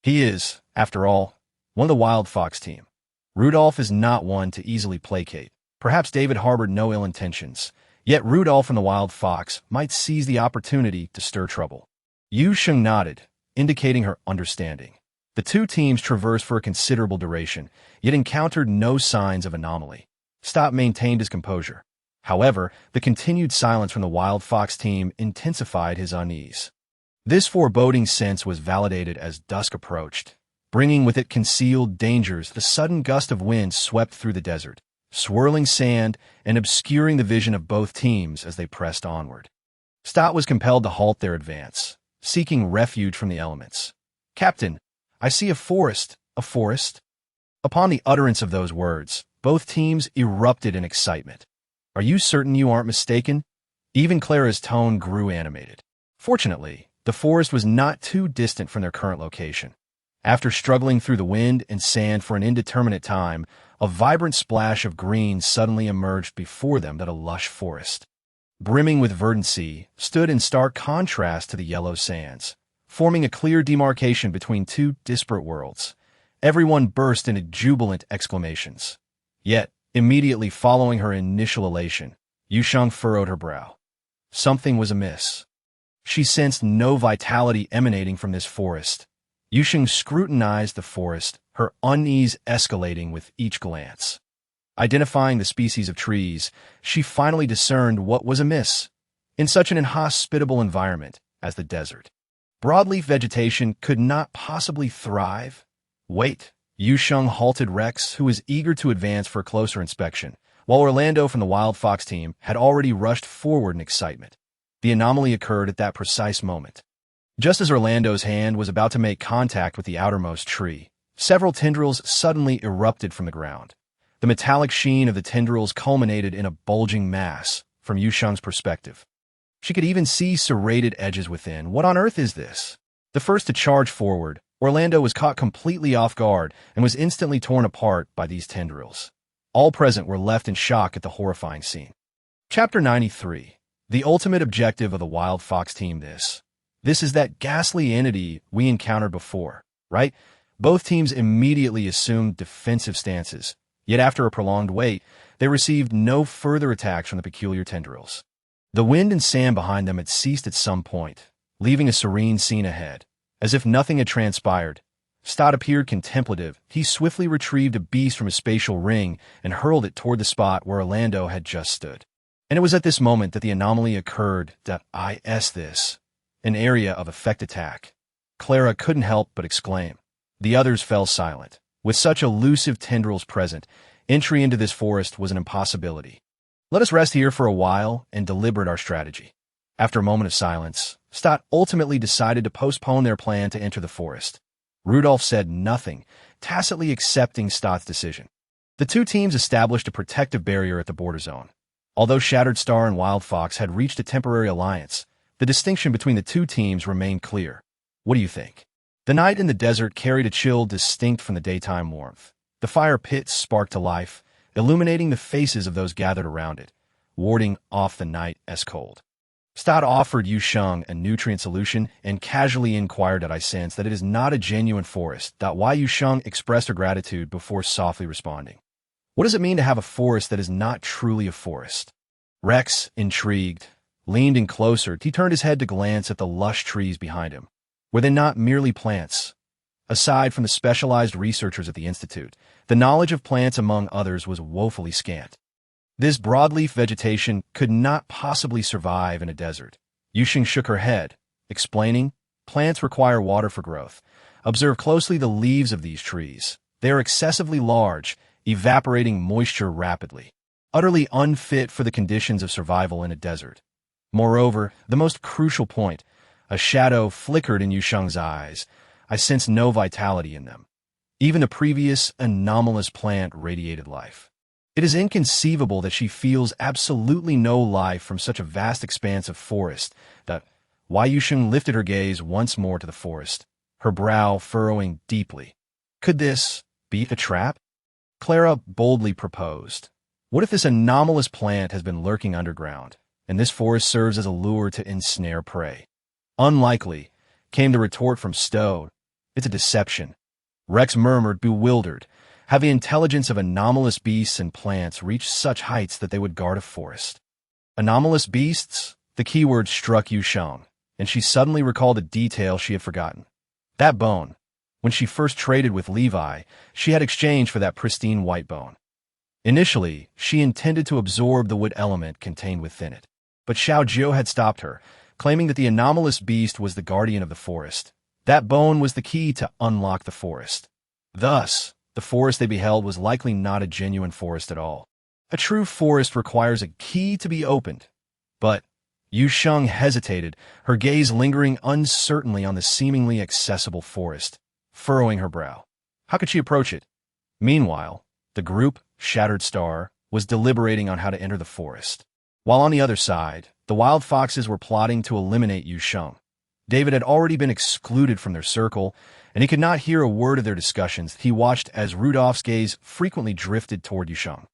He is, after all, one of the Wild Fox team. Rudolph is not one to easily placate." Perhaps David harbored no ill intentions, yet Rudolph and the Wild Fox might seize the opportunity to stir trouble. Yu Sheng nodded, indicating her understanding. The two teams traversed for a considerable duration, yet encountered no signs of anomaly. Stott maintained his composure. However, the continued silence from the Wild Fox team intensified his unease. This foreboding sense was validated as dusk approached, bringing with it concealed dangers. The sudden gust of wind swept through the desert, swirling sand and obscuring the vision of both teams as they pressed onward. Stott was compelled to halt their advance, seeking refuge from the elements. "Captain, I see a forest, a forest." Upon the utterance of those words, both teams erupted in excitement. "Are you certain you aren't mistaken?" Even Clara's tone grew animated. Fortunately, the forest was not too distant from their current location. After struggling through the wind and sand for an indeterminate time, a vibrant splash of green suddenly emerged before them that a lush forest, brimming with verdancy, stood in stark contrast to the yellow sands, forming a clear demarcation between two disparate worlds. Everyone burst into jubilant exclamations. Yet, immediately following her initial elation, Yu Sheng furrowed her brow. Something was amiss. She sensed no vitality emanating from this forest. Yu Sheng scrutinized the forest, her unease escalating with each glance. Identifying the species of trees, she finally discerned what was amiss. In such an inhospitable environment as the desert, broadleaf vegetation could not possibly thrive. "Wait!" Yu Sheng halted Rex, who was eager to advance for a closer inspection, while Orlando from the Wild Fox team had already rushed forward in excitement. The anomaly occurred at that precise moment. Just as Orlando's hand was about to make contact with the outermost tree, several tendrils suddenly erupted from the ground. The metallic sheen of the tendrils culminated in a bulging mass, from Yu Sheng's perspective. She could even see serrated edges within. What on earth is this? The first to charge forward, Orlando was caught completely off guard and was instantly torn apart by these tendrils. All present were left in shock at the horrifying scene. Chapter 93. The ultimate objective of the Wild Fox team. This is that ghastly entity we encountered before, right? Both teams immediately assumed defensive stances, yet after a prolonged wait, they received no further attacks from the peculiar tendrils. The wind and sand behind them had ceased at some point, leaving a serene scene ahead. As if nothing had transpired, Stott appeared contemplative. He swiftly retrieved a beast from his spatial ring and hurled it toward the spot where Orlando had just stood. And it was at this moment that the anomaly occurred. This an area of effect attack. Clara couldn't help but exclaim. The others fell silent. With such elusive tendrils present, entry into this forest was an impossibility. "Let us rest here for a while and deliberate our strategy." After a moment of silence, Stott ultimately decided to postpone their plan to enter the forest. Rudolph said nothing, tacitly accepting Stott's decision. The two teams established a protective barrier at the border zone. Although Shattered Star and Wild Fox had reached a temporary alliance, the distinction between the two teams remained clear. What do you think? The night in the desert carried a chill distinct from the daytime warmth. The fire pit sparked to life, illuminating the faces of those gathered around it, warding off the night's cold. Stott offered Yu Sheng a nutrient solution and casually inquired that I sense that it is not a genuine forest. Why Yu Sheng expressed her gratitude before softly responding. What does it mean to have a forest that is not truly a forest? Rex, intrigued, leaned in closer. He turned his head to glance at the lush trees behind him. Were they not merely plants? Aside from the specialized researchers at the Institute, the knowledge of plants among others was woefully scant. This broadleaf vegetation could not possibly survive in a desert. Yu Sheng shook her head, explaining, "Plants require water for growth. Observe closely the leaves of these trees. They are excessively large, evaporating moisture rapidly, utterly unfit for the conditions of survival in a desert." Moreover, the most crucial point, a shadow flickered in Yu Sheng's eyes. I sensed no vitality in them. Even the previous anomalous plant radiated life. It is inconceivable that she feels absolutely no life from such a vast expanse of forest. Yu Sheng lifted her gaze once more to the forest, her brow furrowing deeply. Could this be a trap? Clara boldly proposed. What if this anomalous plant has been lurking underground, and this forest serves as a lure to ensnare prey? Unlikely, came the retort from Stowe. It's a deception. Rex murmured, bewildered. Have the intelligence of anomalous beasts and plants reached such heights that they would guard a forest? Anomalous beasts? The keyword struck Yu Sheng, and she suddenly recalled a detail she had forgotten. That bone. When she first traded with Levi, she had exchanged for that pristine white bone. Initially, she intended to absorb the wood element contained within it, but Xiao Jiu had stopped her, claiming that the anomalous beast was the guardian of the forest. That bone was the key to unlock the forest. Thus, the forest they beheld was likely not a genuine forest at all. A true forest requires a key to be opened. But Yu Sheng hesitated, her gaze lingering uncertainly on the seemingly accessible forest, furrowing her brow. How could she approach it? Meanwhile, the group, Shattered Star, was deliberating on how to enter the forest. While on the other side, the wild foxes were plotting to eliminate Yu Sheng. David had already been excluded from their circle, and he could not hear a word of their discussions. He watched as Rudolph's gaze frequently drifted toward Yu Sheng,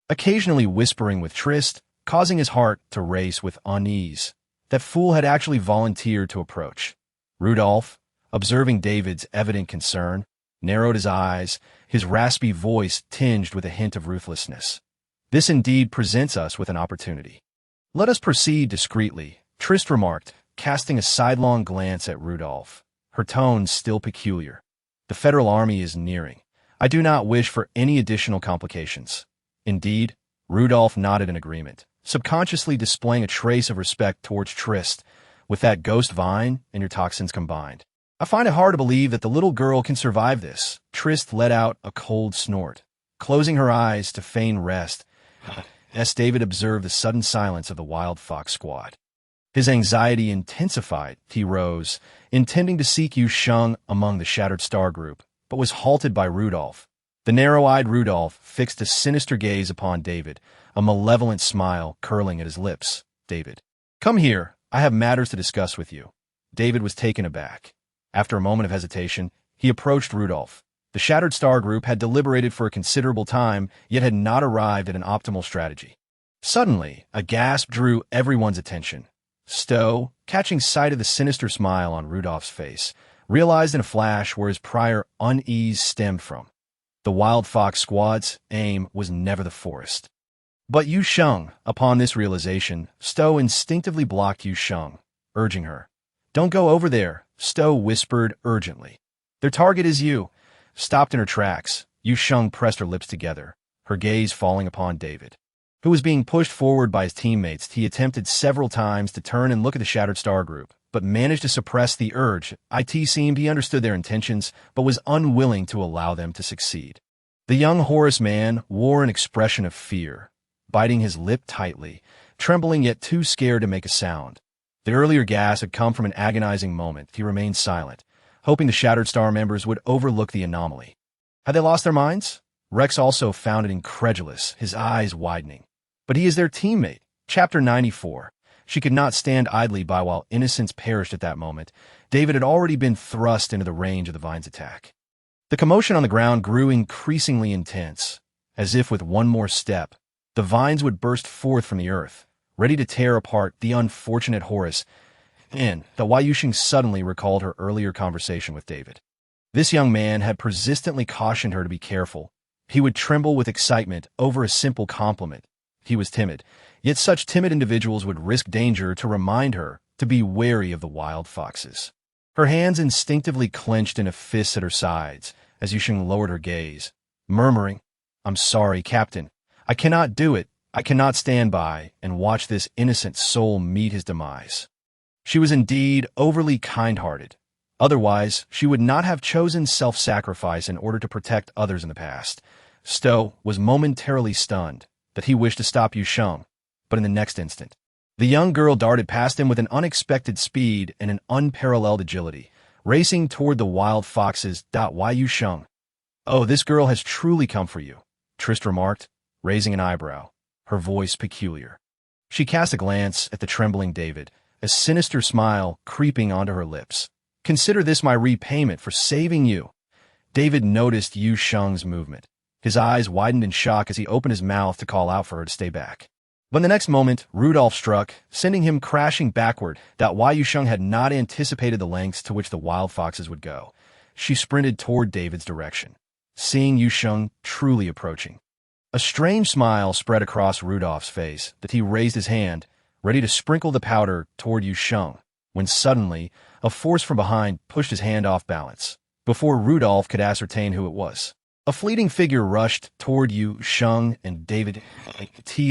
occasionally whispering with Trist, causing his heart to race with unease. That fool had actually volunteered to approach. Rudolph, observing David's evident concern, narrowed his eyes, his raspy voice tinged with a hint of ruthlessness. This indeed presents us with an opportunity. Let us proceed discreetly, Trist remarked, casting a sidelong glance at Rudolph, her tone still peculiar. The Federal Army is nearing. I do not wish for any additional complications. Indeed, Rudolph nodded in agreement, subconsciously displaying a trace of respect towards Trist, with that ghost vine and your toxins combined. I find it hard to believe that the little girl can survive this. Trist let out a cold snort, closing her eyes to feign rest, as David observed the sudden silence of the wild fox squad. His anxiety intensified. He rose, intending to seek Yu Sheng among the Shattered Star group, but was halted by Rudolph. The narrow-eyed Rudolph fixed a sinister gaze upon David, a malevolent smile curling at his lips. David, come here. I have matters to discuss with you. David was taken aback. After a moment of hesitation, he approached Rudolph. The Shattered Star group had deliberated for a considerable time, yet had not arrived at an optimal strategy. Suddenly, a gasp drew everyone's attention. Stowe, catching sight of the sinister smile on Rudolph's face, realized in a flash where his prior unease stemmed from. The wild fox squad's aim was never the forest, but Yu Sheng. Upon this realization, Stowe instinctively blocked Yu Sheng, urging her. Don't go over there, Stowe whispered urgently. Their target is you. Stopped in her tracks, Yu Sheng pressed her lips together, her gaze falling upon David, who was being pushed forward by his teammates. He attempted several times to turn and look at the Shattered Star group, but managed to suppress the urge. It seemed he understood their intentions, but was unwilling to allow them to succeed. The young Horus man wore an expression of fear, biting his lip tightly, trembling yet too scared to make a sound. The earlier gas had come from an agonizing moment. He remained silent, hoping the Shattered Star members would overlook the anomaly. Had they lost their minds? Rex also found it incredulous, his eyes widening. But he is their teammate. Chapter 94. She could not stand idly by while innocents perished at that moment. David had already been thrust into the range of the vine's attack. The commotion on the ground grew increasingly intense, as if with one more step, the vines would burst forth from the earth, ready to tear apart the unfortunate Horus. And Yu Sheng suddenly recalled her earlier conversation with David. This young man had persistently cautioned her to be careful. He would tremble with excitement over a simple compliment. He was timid, yet such timid individuals would risk danger to remind her to be wary of the wild foxes. Her hands instinctively clenched in a fist at her sides as Yu Sheng lowered her gaze, murmuring, I'm sorry, Captain. I cannot do it. I cannot stand by and watch this innocent soul meet his demise. She was indeed overly kind-hearted. Otherwise, she would not have chosen self-sacrifice in order to protect others in the past. Stowe was momentarily stunned that he wished to stop Yu Sheng, but in the next instant, the young girl darted past him with an unexpected speed and an unparalleled agility, racing toward the wild foxes. Why Yu Sheng? Oh, this girl has truly come for you, Trist remarked, raising an eyebrow, her voice peculiar. She cast a glance at the trembling David, a sinister smile creeping onto her lips. Consider this my repayment for saving you. David noticed Yu Sheng's movement. His eyes widened in shock as he opened his mouth to call out for her to stay back. But in the next moment, Rudolph struck, sending him crashing backward. Why Yu Sheng had not anticipated the lengths to which the wild foxes would go. She sprinted toward David's direction, seeing Yu Sheng truly approaching. A strange smile spread across Rudolph's face that he raised his hand, ready to sprinkle the powder toward Yu Sheng, when suddenly, a force from behind pushed his hand off balance. Before Rudolph could ascertain who it was, a fleeting figure rushed toward Yu Sheng and David.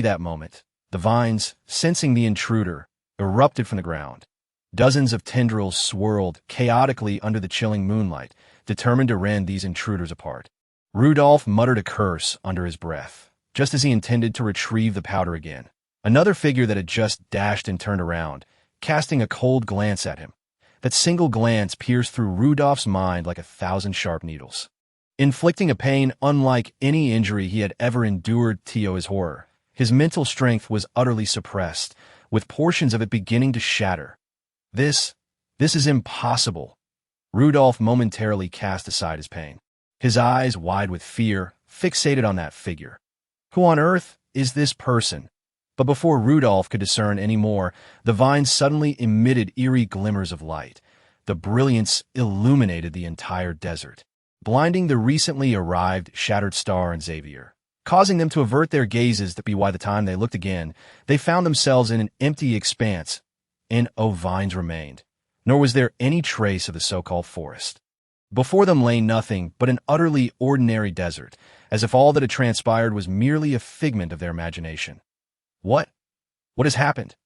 That moment, the vines, sensing the intruder, erupted from the ground. Dozens of tendrils swirled chaotically under the chilling moonlight, determined to rend these intruders apart. Rudolph muttered a curse under his breath, just as he intended to retrieve the powder again. Another figure that had just dashed and turned around, casting a cold glance at him. That single glance pierced through Rudolph's mind like 1,000 sharp needles, inflicting a pain unlike any injury he had ever endured. To his horror, his mental strength was utterly suppressed, with portions of it beginning to shatter. This is impossible. Rudolph momentarily cast aside his pain, his eyes wide with fear, fixated on that figure. Who on earth is this person? But before Rudolph could discern any more, the vines suddenly emitted eerie glimmers of light. The brilliance illuminated the entire desert, blinding the recently arrived Shattered Star and Xavier, causing them to avert their gazes. By the time they looked again, they found themselves in an empty expanse. No vines remained, nor was there any trace of the so-called forest. Before them lay nothing but an utterly ordinary desert, as if all that had transpired was merely a figment of their imagination. What has happened?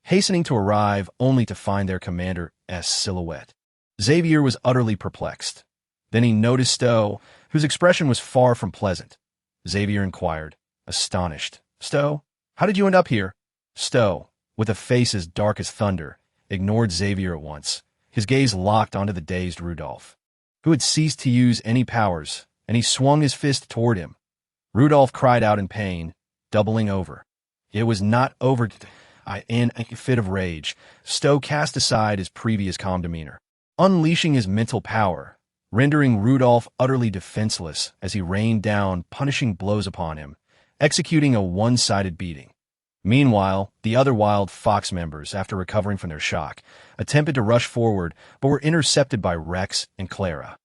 Hastening to arrive only to find their commander's silhouette, Xavier was utterly perplexed. Then he noticed Stowe, whose expression was far from pleasant. Xavier inquired, astonished, "Stowe, how did you end up here?" Stowe, with a face as dark as thunder, ignored Xavier at once, his gaze locked onto the dazed Rudolph, who had ceased to use any powers, and he swung his fist toward him. Rudolph cried out in pain, doubling over. It was not over. In a fit of rage, Stowe cast aside his previous calm demeanor, unleashing his mental power, rendering Rudolph utterly defenseless as he rained down punishing blows upon him, executing a one-sided beating. Meanwhile, the other wild fox members, after recovering from their shock, attempted to rush forward but were intercepted by Rex and Clara.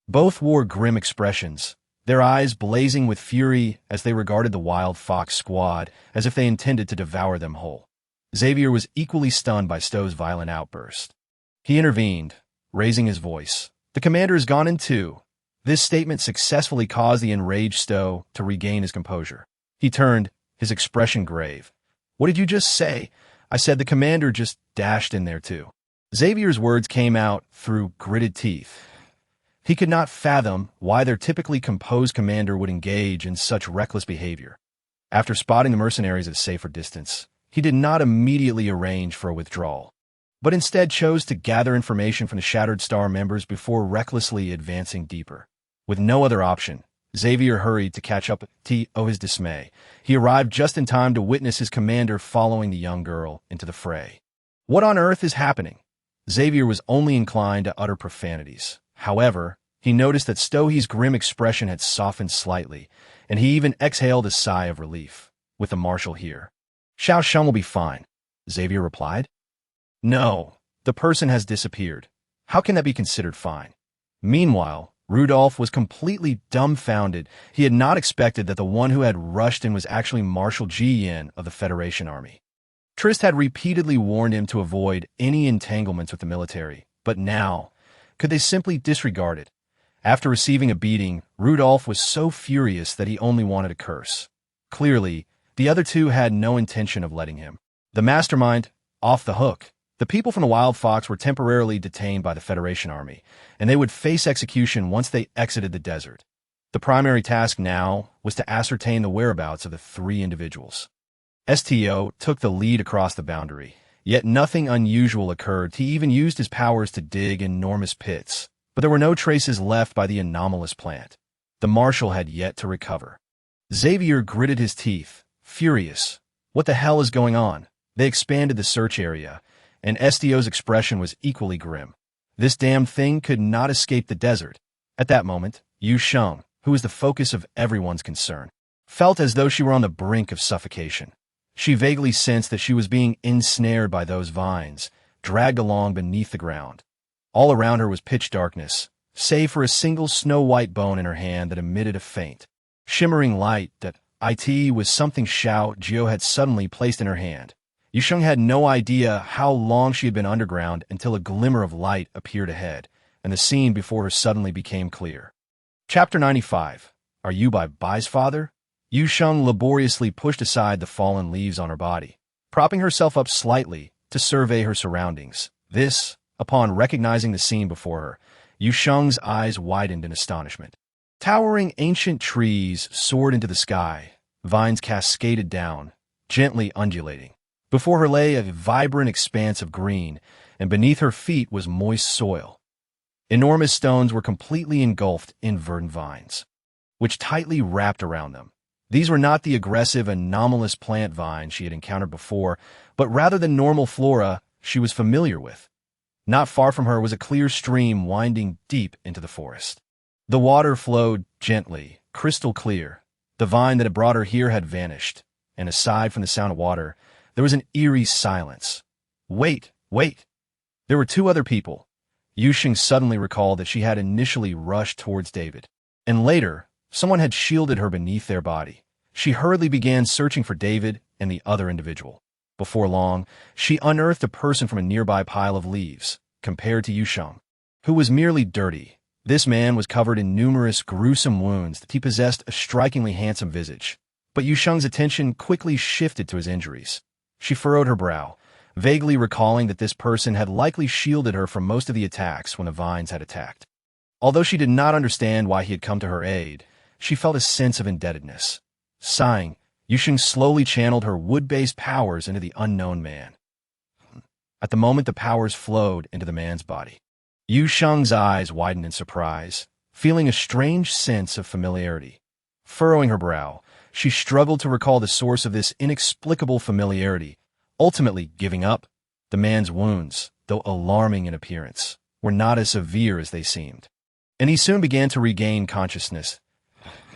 Both wore grim expressions, their eyes blazing with fury as they regarded the wild fox squad as if they intended to devour them whole. Xavier was equally stunned by Stowe's violent outburst. He intervened, raising his voice. "The commander has gone in too." This statement successfully caused the enraged Stowe to regain his composure. He turned, his expression grave. "What did you just say?" "I said the commander just dashed in there too." Xavier's words came out through gritted teeth. He could not fathom why their typically composed commander would engage in such reckless behavior. After spotting the mercenaries at a safer distance, he did not immediately arrange for a withdrawal, but instead chose to gather information from the Shattered Star members before recklessly advancing deeper. With no other option, Xavier hurried to catch up to his dismay. He arrived just in time to witness his commander following the young girl into the fray. What on earth is happening? Xavier was only inclined to utter profanities. However, he noticed that Stowe's grim expression had softened slightly, and he even exhaled a sigh of relief. With the marshal here, Xiao Sheng will be fine, Xavier replied. No, the person has disappeared. How can that be considered fine? Meanwhile, Rudolph was completely dumbfounded. He had not expected that the one who had rushed in was actually Marshal Jiyan of the Federation Army. Trist had repeatedly warned him to avoid any entanglements with the military, but now, could they simply disregard it? After receiving a beating, Rudolph was so furious that he only wanted to curse. Clearly, the other two had no intention of letting him. The mastermind, off the hook. The people from the Wild Fox were temporarily detained by the Federation Army, and they would face execution once they exited the desert. The primary task now was to ascertain the whereabouts of the three individuals. STO took the lead across the boundary, yet nothing unusual occurred. He even used his powers to dig enormous pits, but there were no traces left by the anomalous plant. The Marshal had yet to recover. Xavier gritted his teeth, furious. What the hell is going on? They expanded the search area, and STO's expression was equally grim. This damned thing could not escape the desert. At that moment, Yu Sheng, who was the focus of everyone's concern, felt as though she were on the brink of suffocation. She vaguely sensed that she was being ensnared by those vines, dragged along beneath the ground. All around her was pitch darkness, save for a single snow-white bone in her hand that emitted a faint, shimmering light that it was something Xiao Jiao had suddenly placed in her hand. Yu Sheng had no idea how long she had been underground until a glimmer of light appeared ahead, and the scene before her suddenly became clear. Chapter 95. Are you by Bai's father? Yu Sheng laboriously pushed aside the fallen leaves on her body, propping herself up slightly to survey her surroundings. Upon recognizing the scene before her, Yu Sheng's eyes widened in astonishment. Towering ancient trees soared into the sky, vines cascaded down, gently undulating. Before her lay a vibrant expanse of green, and beneath her feet was moist soil. Enormous stones were completely engulfed in verdant vines, which tightly wrapped around them. These were not the aggressive, anomalous plant vines she had encountered before, but rather the normal flora she was familiar with. Not far from her was a clear stream winding deep into the forest. The water flowed gently, crystal clear. The vine that had brought her here had vanished, and aside from the sound of water, there was an eerie silence. Wait! There were two other people. Yu Sheng suddenly recalled that she had initially rushed towards David, and later, someone had shielded her beneath their body. She hurriedly began searching for David and the other individual. Before long, she unearthed a person from a nearby pile of leaves, compared to Yu Sheng, who was merely dirty. This man was covered in numerous gruesome wounds that he possessed a strikingly handsome visage. But Yu Sheng's attention quickly shifted to his injuries. She furrowed her brow, vaguely recalling that this person had likely shielded her from most of the attacks when the vines had attacked. Although she did not understand why he had come to her aid, she felt a sense of indebtedness. Sighing, Yu Sheng slowly channeled her wood-based powers into the unknown man. At the moment the powers flowed into the man's body, Yu Sheng's eyes widened in surprise, feeling a strange sense of familiarity. Furrowing her brow, she struggled to recall the source of this inexplicable familiarity, ultimately giving up. The man's wounds, though alarming in appearance, were not as severe as they seemed, and he soon began to regain consciousness.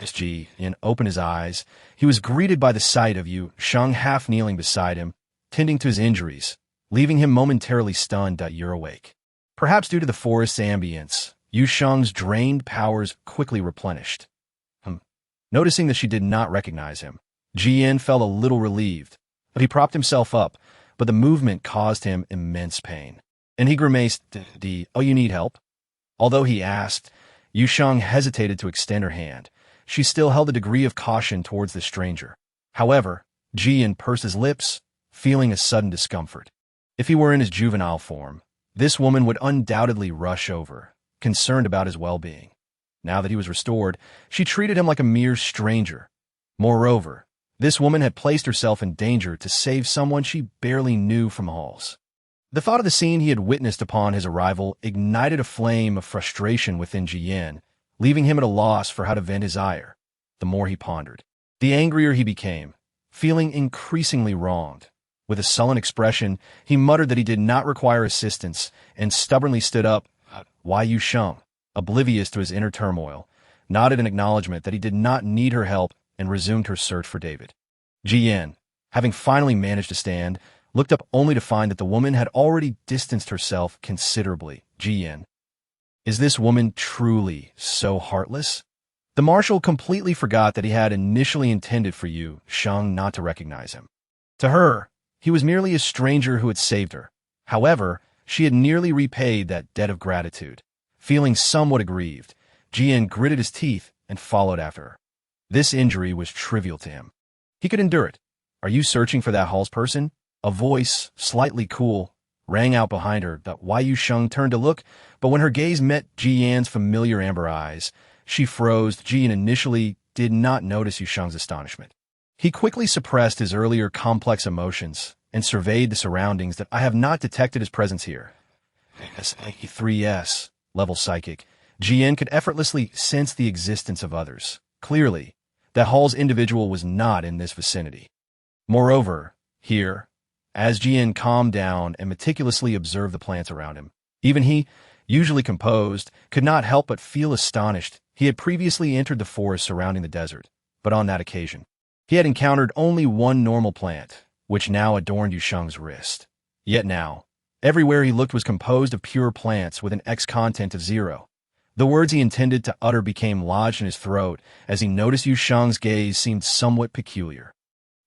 As Ji-in opened his eyes, he was greeted by the sight of Yu Sheng half kneeling beside him, tending to his injuries, leaving him momentarily stunned. You're awake. Perhaps due to the forest's ambience, Yu Sheng's drained powers quickly replenished. Noticing that she did not recognize him, Ji-in felt a little relieved, but he propped himself up, but the movement caused him immense pain, and he grimaced. Oh, you need help? Although he asked, Yu Sheng hesitated to extend her hand. She still held a degree of caution towards the stranger. However, Ji-in pursed his lips, feeling a sudden discomfort. If he were in his juvenile form, this woman would undoubtedly rush over, concerned about his well-being. Now that he was restored, she treated him like a mere stranger. Moreover, this woman had placed herself in danger to save someone she barely knew from Halls. The thought of the scene he had witnessed upon his arrival ignited a flame of frustration within Ji-in, leaving him at a loss for how to vent his ire. The more he pondered, the angrier he became, feeling increasingly wronged. With a sullen expression, he muttered that he did not require assistance and stubbornly stood up. Why Yu Sheng, oblivious to his inner turmoil, nodded in acknowledgement that he did not need her help and resumed her search for David. Ji-in, having finally managed to stand, looked up only to find that the woman had already distanced herself considerably. Ji-in, is this woman truly so heartless? The Marshal completely forgot that he had initially intended for Yu Sheng not to recognize him. To her, he was merely a stranger who had saved her. However, she had nearly repaid that debt of gratitude. Feeling somewhat aggrieved, Ji-in gritted his teeth and followed after her. This injury was trivial to him. He could endure it. Are you searching for that Halls person? A voice, slightly cool, rang out behind her. Yu Sheng turned to look, but when her gaze met Ji Yan's familiar amber eyes, she froze. Ji Yan initially did not notice Yu Sheng's astonishment. He quickly suppressed his earlier complex emotions and surveyed the surroundings. I have not detected his presence here. As a 3S level psychic, Ji Yan could effortlessly sense the existence of others. Clearly, that Hall's individual was not in this vicinity. Moreover, here, as Ji Yan calmed down and meticulously observed the plants around him, even he, usually composed, could not help but feel astonished. He had previously entered the forest surrounding the desert, but on that occasion, he had encountered only one normal plant, which now adorned Yu Sheng's wrist. Yet now, everywhere he looked was composed of pure plants with an X content of 0. The words he intended to utter became lodged in his throat as he noticed Yu Sheng's gaze seemed somewhat peculiar.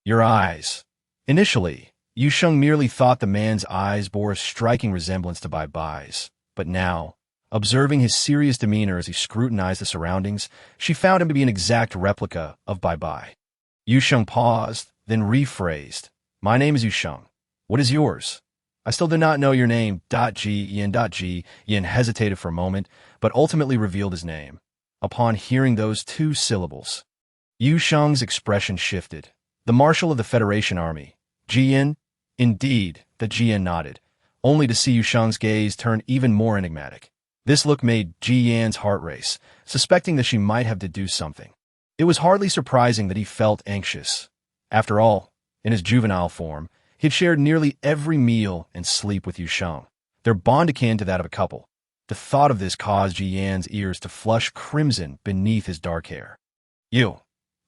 Your eyes. Initially, Yu Sheng merely thought the man's eyes bore a striking resemblance to Bai's, but now, observing his serious demeanor as he scrutinized the surroundings, she found him to be an exact replica of Bai. Yu Sheng paused, then rephrased. My name is Yu Sheng. What is yours? I still do not know your name. Ji Yan hesitated for a moment, but ultimately revealed his name. Upon hearing those two syllables, Yu Sheng's expression shifted. The Marshal of the Federation Army. Ji Yan? Indeed, Ji Yan nodded, only to see Yu Sheng's gaze turn even more enigmatic. This look made Ji Yan's heart race, suspecting that she might have deduced something. It was hardly surprising that he felt anxious. After all, in his juvenile form, he had shared nearly every meal and sleep with Yu Sheng, their bond akin to that of a couple. The thought of this caused Ji Yan's ears to flush crimson beneath his dark hair.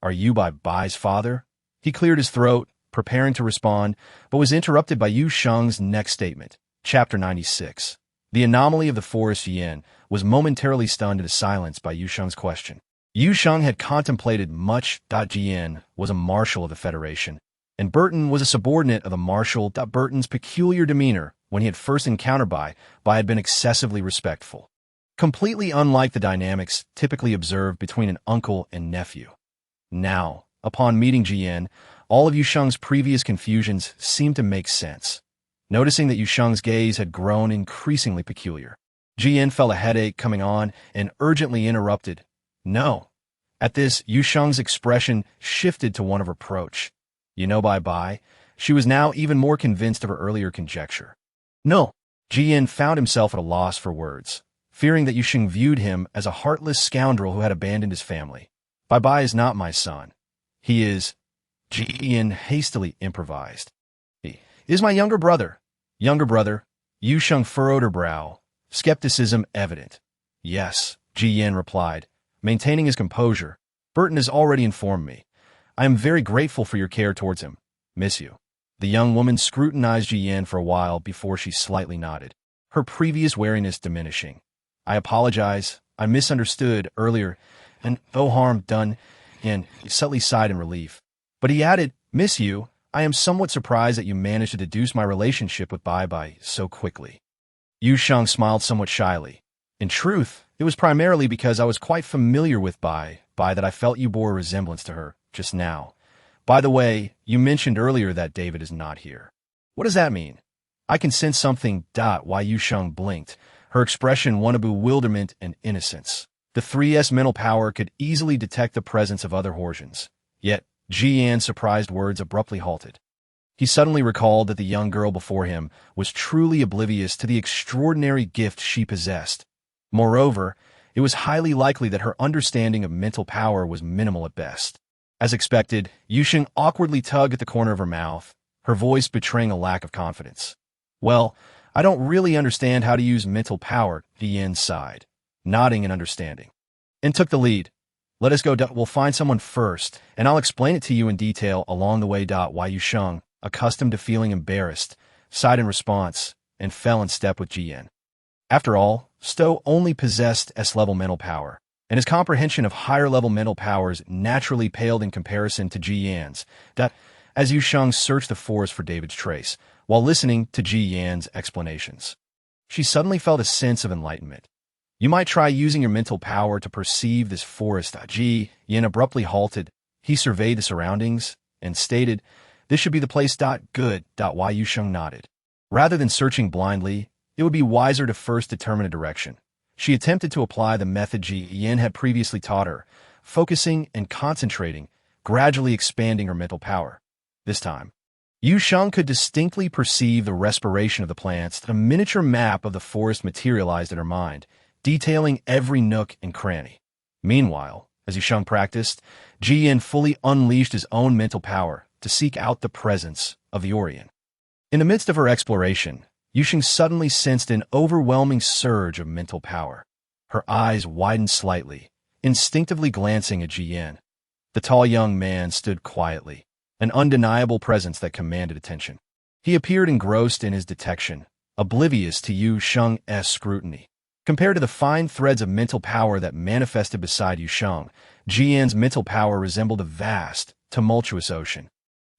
Are you Bai's father? He cleared his throat, preparing to respond, but was interrupted by Yu Sheng's next statement. Chapter 96. The anomaly of the forest. Yan was momentarily stunned into silence by Yu Sheng's question. Yu Sheng had contemplated much. Ji Yan was a marshal of the Federation, and Burton was a subordinate of the Marshal. Burton's peculiar demeanor when he had first encountered Bai had been excessively respectful, completely unlike the dynamics typically observed between an uncle and nephew. Now, upon meeting Ji Yan, all of Yu Sheng's previous confusions seemed to make sense. Noticing that Yu Sheng's gaze had grown increasingly peculiar, Ji Yan felt a headache coming on and urgently interrupted. No. At this, Yu Sheng's expression shifted to one of reproach. You know Bai? She was now even more convinced of her earlier conjecture. No. Ji Yan found himself at a loss for words, fearing that Yu Sheng viewed him as a heartless scoundrel who had abandoned his family. Bai is not my son. He is... Ji Yan hastily improvised. He is my younger brother. Younger brother? Yu Sheng furrowed her brow, skepticism evident. Yes, Ji Yan replied, maintaining his composure. Burton has already informed me. I am very grateful for your care towards him. Miss you. The young woman scrutinized Ji Yan for a while before she slightly nodded, her previous wariness diminishing. I apologize. I misunderstood earlier, and no harm done. And he subtly sighed in relief. But he added, Miss you, I am somewhat surprised that you managed to deduce my relationship with Bai so quickly. Yu Sheng smiled somewhat shyly. In truth, it was primarily because I was quite familiar with Bai that I felt you bore a resemblance to her just now. By the way, you mentioned earlier that David is not here. What does that mean? I can sense something. Why Yu Sheng blinked, her expression one of bewilderment and innocence. The 3S mental power could easily detect the presence of other Hallsians. Yet, Ji Yan's surprised words abruptly halted. He suddenly recalled that the young girl before him was truly oblivious to the extraordinary gift she possessed. Moreover, it was highly likely that her understanding of mental power was minimal at best. As expected, Yu Sheng awkwardly tugged at the corner of her mouth, her voice betraying a lack of confidence. Well, I don't really understand how to use mental power, Ji Yan sighed, nodding in understanding, and took the lead. Let us go. We'll find someone first, and I'll explain it to you in detail along the way. Yu Sheng, accustomed to feeling embarrassed, sighed in response, and fell in step with Ji Yan. After all, Stowe only possessed S-level mental power, and his comprehension of higher-level mental powers naturally paled in comparison to Ji Yan's. As Yu Sheng searched the forest for David's trace, while listening to Ji Yan's explanations, she suddenly felt a sense of enlightenment. You might try using your mental power to perceive this forest. Ji Yan abruptly halted. He surveyed the surroundings and stated, This should be the place. Good. Yu Sheng nodded. Rather than searching blindly, it would be wiser to first determine a direction. She attempted to apply the method Ji Yin had previously taught her, focusing and concentrating, gradually expanding her mental power. This time, Yu Sheng could distinctly perceive the respiration of the plants. A miniature map of the forest materialized in her mind, detailing every nook and cranny. Meanwhile, as Yu Sheng practiced, Ji Yin fully unleashed his own mental power to seek out the presence of the Orient. In the midst of her exploration, Yu Sheng suddenly sensed an overwhelming surge of mental power. Her eyes widened slightly, instinctively glancing at Ji Yin. The tall young man stood quietly, an undeniable presence that commanded attention. He appeared engrossed in his detection, oblivious to Yu Sheng's scrutiny. Compared to the fine threads of mental power that manifested beside Yu Sheng, Ji Yin's mental power resembled a vast, tumultuous ocean.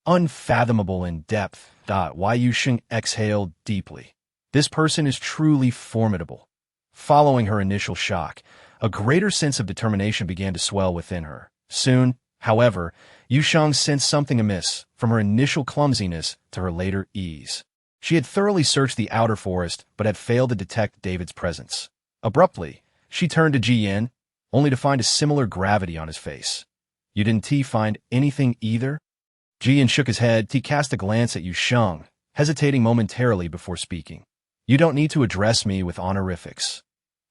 Unfathomable in depth. Why Yu Sheng exhaled deeply. This person is truly formidable. Following her initial shock, a greater sense of determination began to swell within her. Soon, however, Yu Sheng sensed something amiss, from her initial clumsiness to her later ease. She had thoroughly searched the outer forest, but had failed to detect David's presence. Abruptly, she turned to Ji Yin, only to find a similar gravity on his face. You didn't find anything either? Ji Yin shook his head. He cast a glance at Yu Sheng, hesitating momentarily before speaking. You don't need to address me with honorifics.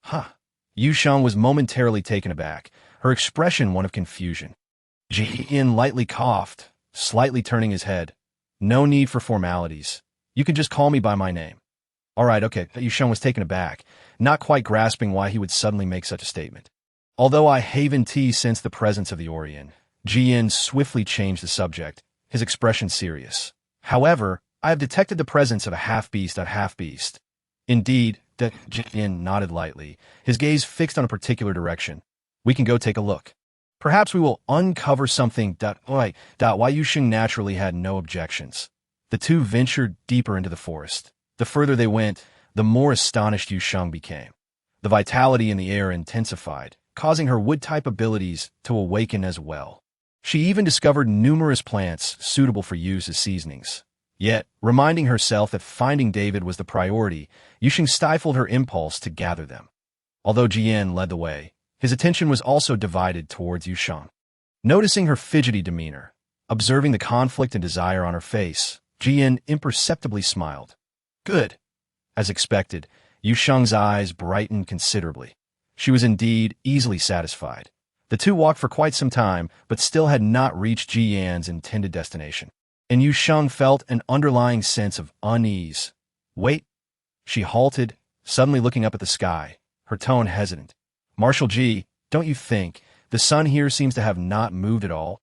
Huh. Yu Sheng was momentarily taken aback, her expression one of confusion. Ji Yin lightly coughed, slightly turning his head. No need for formalities. You can just call me by my name. All right, okay. Yu Sheng was taken aback, not quite grasping why he would suddenly make such a statement. Although I haven't sensed the presence of the Orient, Ji Yin swiftly changed the subject, his expression serious. However, I have detected the presence of a half-beast. Indeed, Ji Yin nodded lightly, his gaze fixed on a particular direction. We can go take a look. Perhaps we will uncover something. Why Yu Sheng naturally had no objections. The two ventured deeper into the forest. The further they went, the more astonished Yu Sheng became. The vitality in the air intensified, causing her wood-type abilities to awaken as well. She even discovered numerous plants suitable for use as seasonings. Yet, reminding herself that finding David was the priority, Yu Sheng stifled her impulse to gather them. Although Ji Yin led the way, his attention was also divided towards Yu Sheng. Noticing her fidgety demeanor, observing the conflict and desire on her face, Ji Yin imperceptibly smiled. Good. As expected, Yu Sheng's eyes brightened considerably. She was indeed easily satisfied. The two walked for quite some time, but still had not reached Ji Yin's intended destination. And Yu Sheng felt an underlying sense of unease. Wait. She halted, suddenly looking up at the sky, her tone hesitant. Marshal Ji, don't you think the sun here seems to have not moved at all?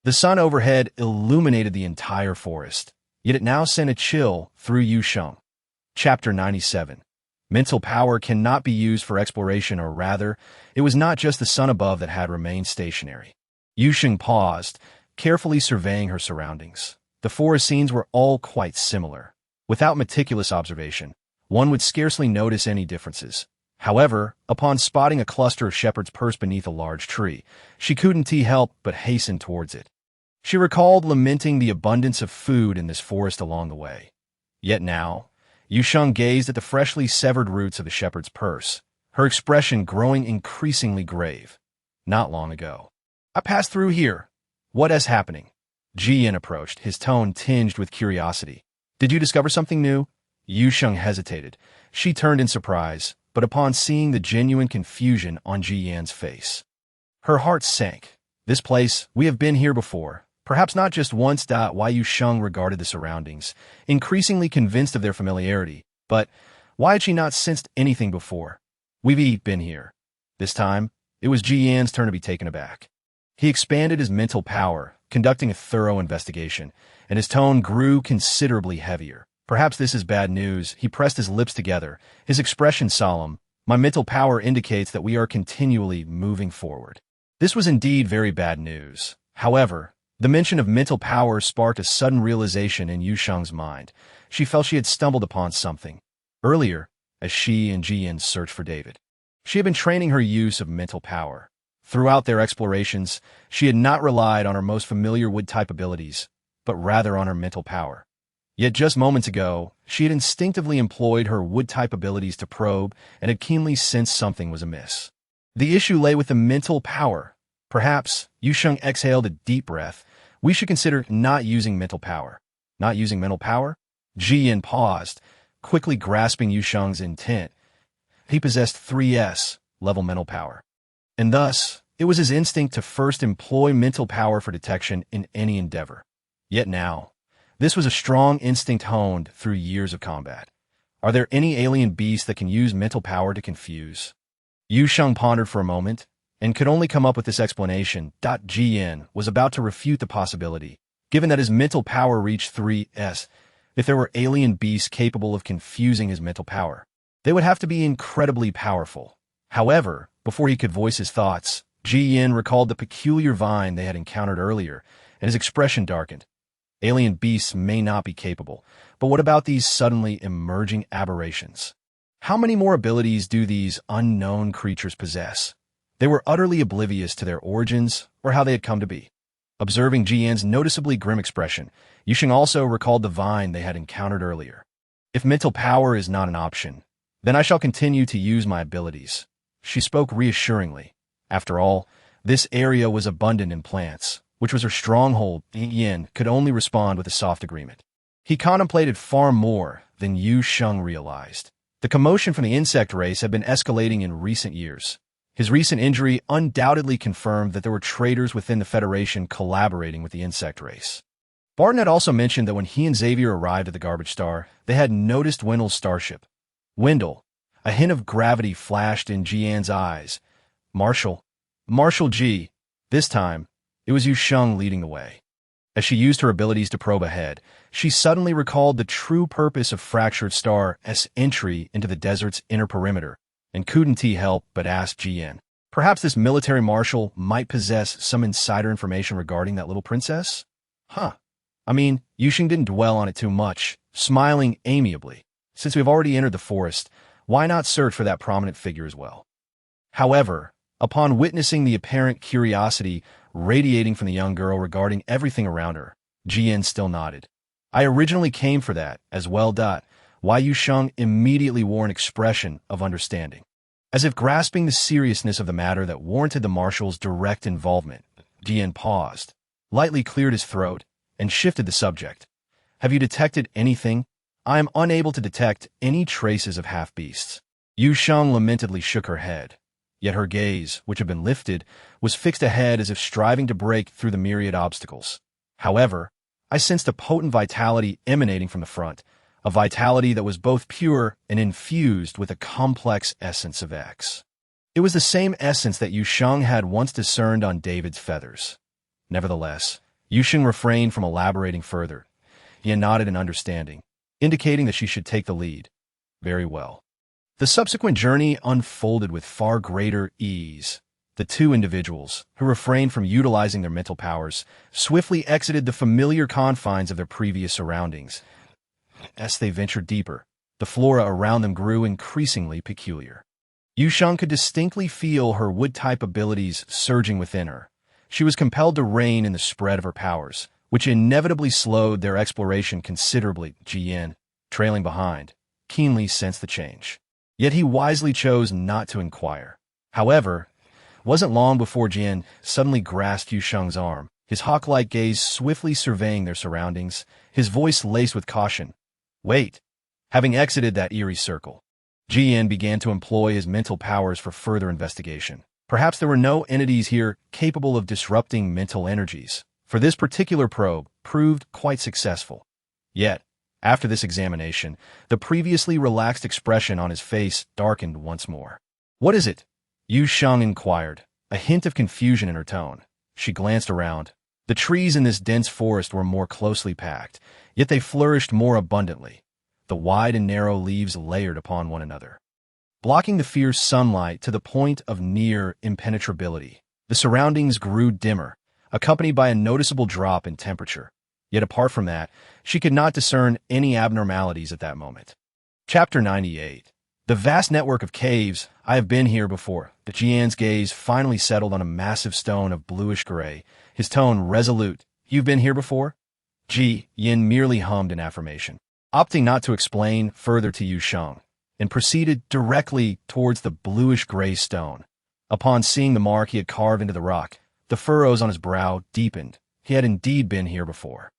The sun overhead illuminated the entire forest, yet it now sent a chill through Yu Sheng. Chapter 97. Mental power cannot be used for exploration, or rather, it was not just the sun above that had remained stationary. Yu Sheng paused, carefully surveying her surroundings. The forest scenes were all quite similar. Without meticulous observation, one would scarcely notice any differences. However, upon spotting a cluster of shepherds perched beneath a large tree, she couldn't help but hasten towards it. She recalled lamenting the abundance of food in this forest along the way. Yet now, Yu Sheng gazed at the freshly severed roots of the shepherd's purse, her expression growing increasingly grave. Not long ago. I passed through here. What is happening? Ji Yin approached, his tone tinged with curiosity. Did you discover something new? Yu Sheng hesitated. She turned in surprise, but upon seeing the genuine confusion on Ji Yin's face, her heart sank. This place, we have been here before. Perhaps not just once. Why Yu Sheng regarded the surroundings, increasingly convinced of their familiarity. But why had she not sensed anything before? We've been here. This time, it was Ji Yan's turn to be taken aback. He expanded his mental power, conducting a thorough investigation, and his tone grew considerably heavier. Perhaps this is bad news. He pressed his lips together, his expression solemn. My mental power indicates that we are continually moving forward. This was indeed very bad news. However, the mention of mental power sparked a sudden realization in Yu Sheng's mind. She felt she had stumbled upon something. Earlier, as she and Ji Yin searched for David, she had been training her use of mental power. Throughout their explorations, she had not relied on her most familiar wood-type abilities, but rather on her mental power. Yet just moments ago, she had instinctively employed her wood-type abilities to probe and had keenly sensed something was amiss. The issue lay with the mental power. Perhaps, Yu Sheng exhaled a deep breath. We should consider not using mental power. Not using mental power? Ji Yin paused, quickly grasping Yu Sheng's intent. He possessed 3S level mental power. And thus, it was his instinct to first employ mental power for detection in any endeavor. Yet now, this was a strong instinct honed through years of combat. Are there any alien beasts that can use mental power to confuse? Yu Sheng pondered for a moment, and could only come up with this explanation. Ji Yin was about to refute the possibility, given that his mental power reached 3S. If there were alien beasts capable of confusing his mental power, they would have to be incredibly powerful. However, before he could voice his thoughts, Ji Yin recalled the peculiar vine they had encountered earlier, and his expression darkened. Alien beasts may not be capable, but what about these suddenly emerging aberrations? How many more abilities do these unknown creatures possess? They were utterly oblivious to their origins or how they had come to be. Observing Ji Yin's noticeably grim expression, Yu Sheng also recalled the vine they had encountered earlier. If mental power is not an option, then I shall continue to use my abilities. She spoke reassuringly. After all, this area was abundant in plants, which was her stronghold. Yin could only respond with a soft agreement. He contemplated far more than Yu Sheng realized. The commotion from the insect race had been escalating in recent years. His recent injury undoubtedly confirmed that there were traitors within the Federation collaborating with the insect race. Barton had also mentioned that when he and Xavier arrived at the Garbage Star, they had noticed Wendell's starship. Wendell, a hint of gravity flashed in Jian's eyes. Marshal G. This time, it was Yu Sheng leading the way. As she used her abilities to probe ahead, she suddenly recalled the true purpose of Fractured Star's entry into the desert's inner perimeter, and couldn't he help but ask Jian. Perhaps this military marshal might possess some insider information regarding that little princess? Yu Sheng didn't dwell on it too much, smiling amiably. Since we've already entered the forest, why not search for that prominent figure as well? However, upon witnessing the apparent curiosity radiating from the young girl regarding everything around her, Jian still nodded. I originally came for that as well. Why Yu Sheng immediately wore an expression of understanding. As if grasping the seriousness of the matter that warranted the marshal's direct involvement, Jian paused, lightly cleared his throat, and shifted the subject. Have you detected anything? I am unable to detect any traces of half-beasts. Yu Sheng lamentedly shook her head. Yet her gaze, which had been lifted, was fixed ahead as if striving to break through the myriad obstacles. However, I sensed a potent vitality emanating from the front, a vitality that was both pure and infused with a complex essence of X. It was the same essence that Yu Sheng had once discerned on David's feathers. Nevertheless, Yu Sheng refrained from elaborating further. He nodded in understanding, indicating that she should take the lead. Very well. The subsequent journey unfolded with far greater ease. The two individuals, who refrained from utilizing their mental powers, swiftly exited the familiar confines of their previous surroundings. As they ventured deeper, the flora around them grew increasingly peculiar. Yu Sheng could distinctly feel her wood-type abilities surging within her. She was compelled to rein in the spread of her powers, which inevitably slowed their exploration considerably. Jian, trailing behind, keenly sensed the change. Yet he wisely chose not to inquire. However, it wasn't long before Jian suddenly grasped Yu Sheng's arm, his hawk-like gaze swiftly surveying their surroundings, his voice laced with caution. Wait. Having exited that eerie circle, Jian began to employ his mental powers for further investigation. Perhaps there were no entities here capable of disrupting mental energies, for this particular probe proved quite successful. Yet, after this examination, the previously relaxed expression on his face darkened once more. What is it? Yu Sheng inquired, a hint of confusion in her tone. She glanced around. The trees in this dense forest were more closely packed, yet they flourished more abundantly, the wide and narrow leaves layered upon one another, blocking the fierce sunlight to the point of near impenetrability. The surroundings grew dimmer, accompanied by a noticeable drop in temperature. Yet apart from that, she could not discern any abnormalities at that moment. Chapter 98. The vast network of caves. I have been here before. The Jian's gaze finally settled on a massive stone of bluish gray, his tone resolute. You've been here before? Ji Yin merely hummed in affirmation, opting not to explain further to Yu Sheng, and proceeded directly towards the bluish-gray stone. Upon seeing the mark he had carved into the rock, the furrows on his brow deepened. He had indeed been here before.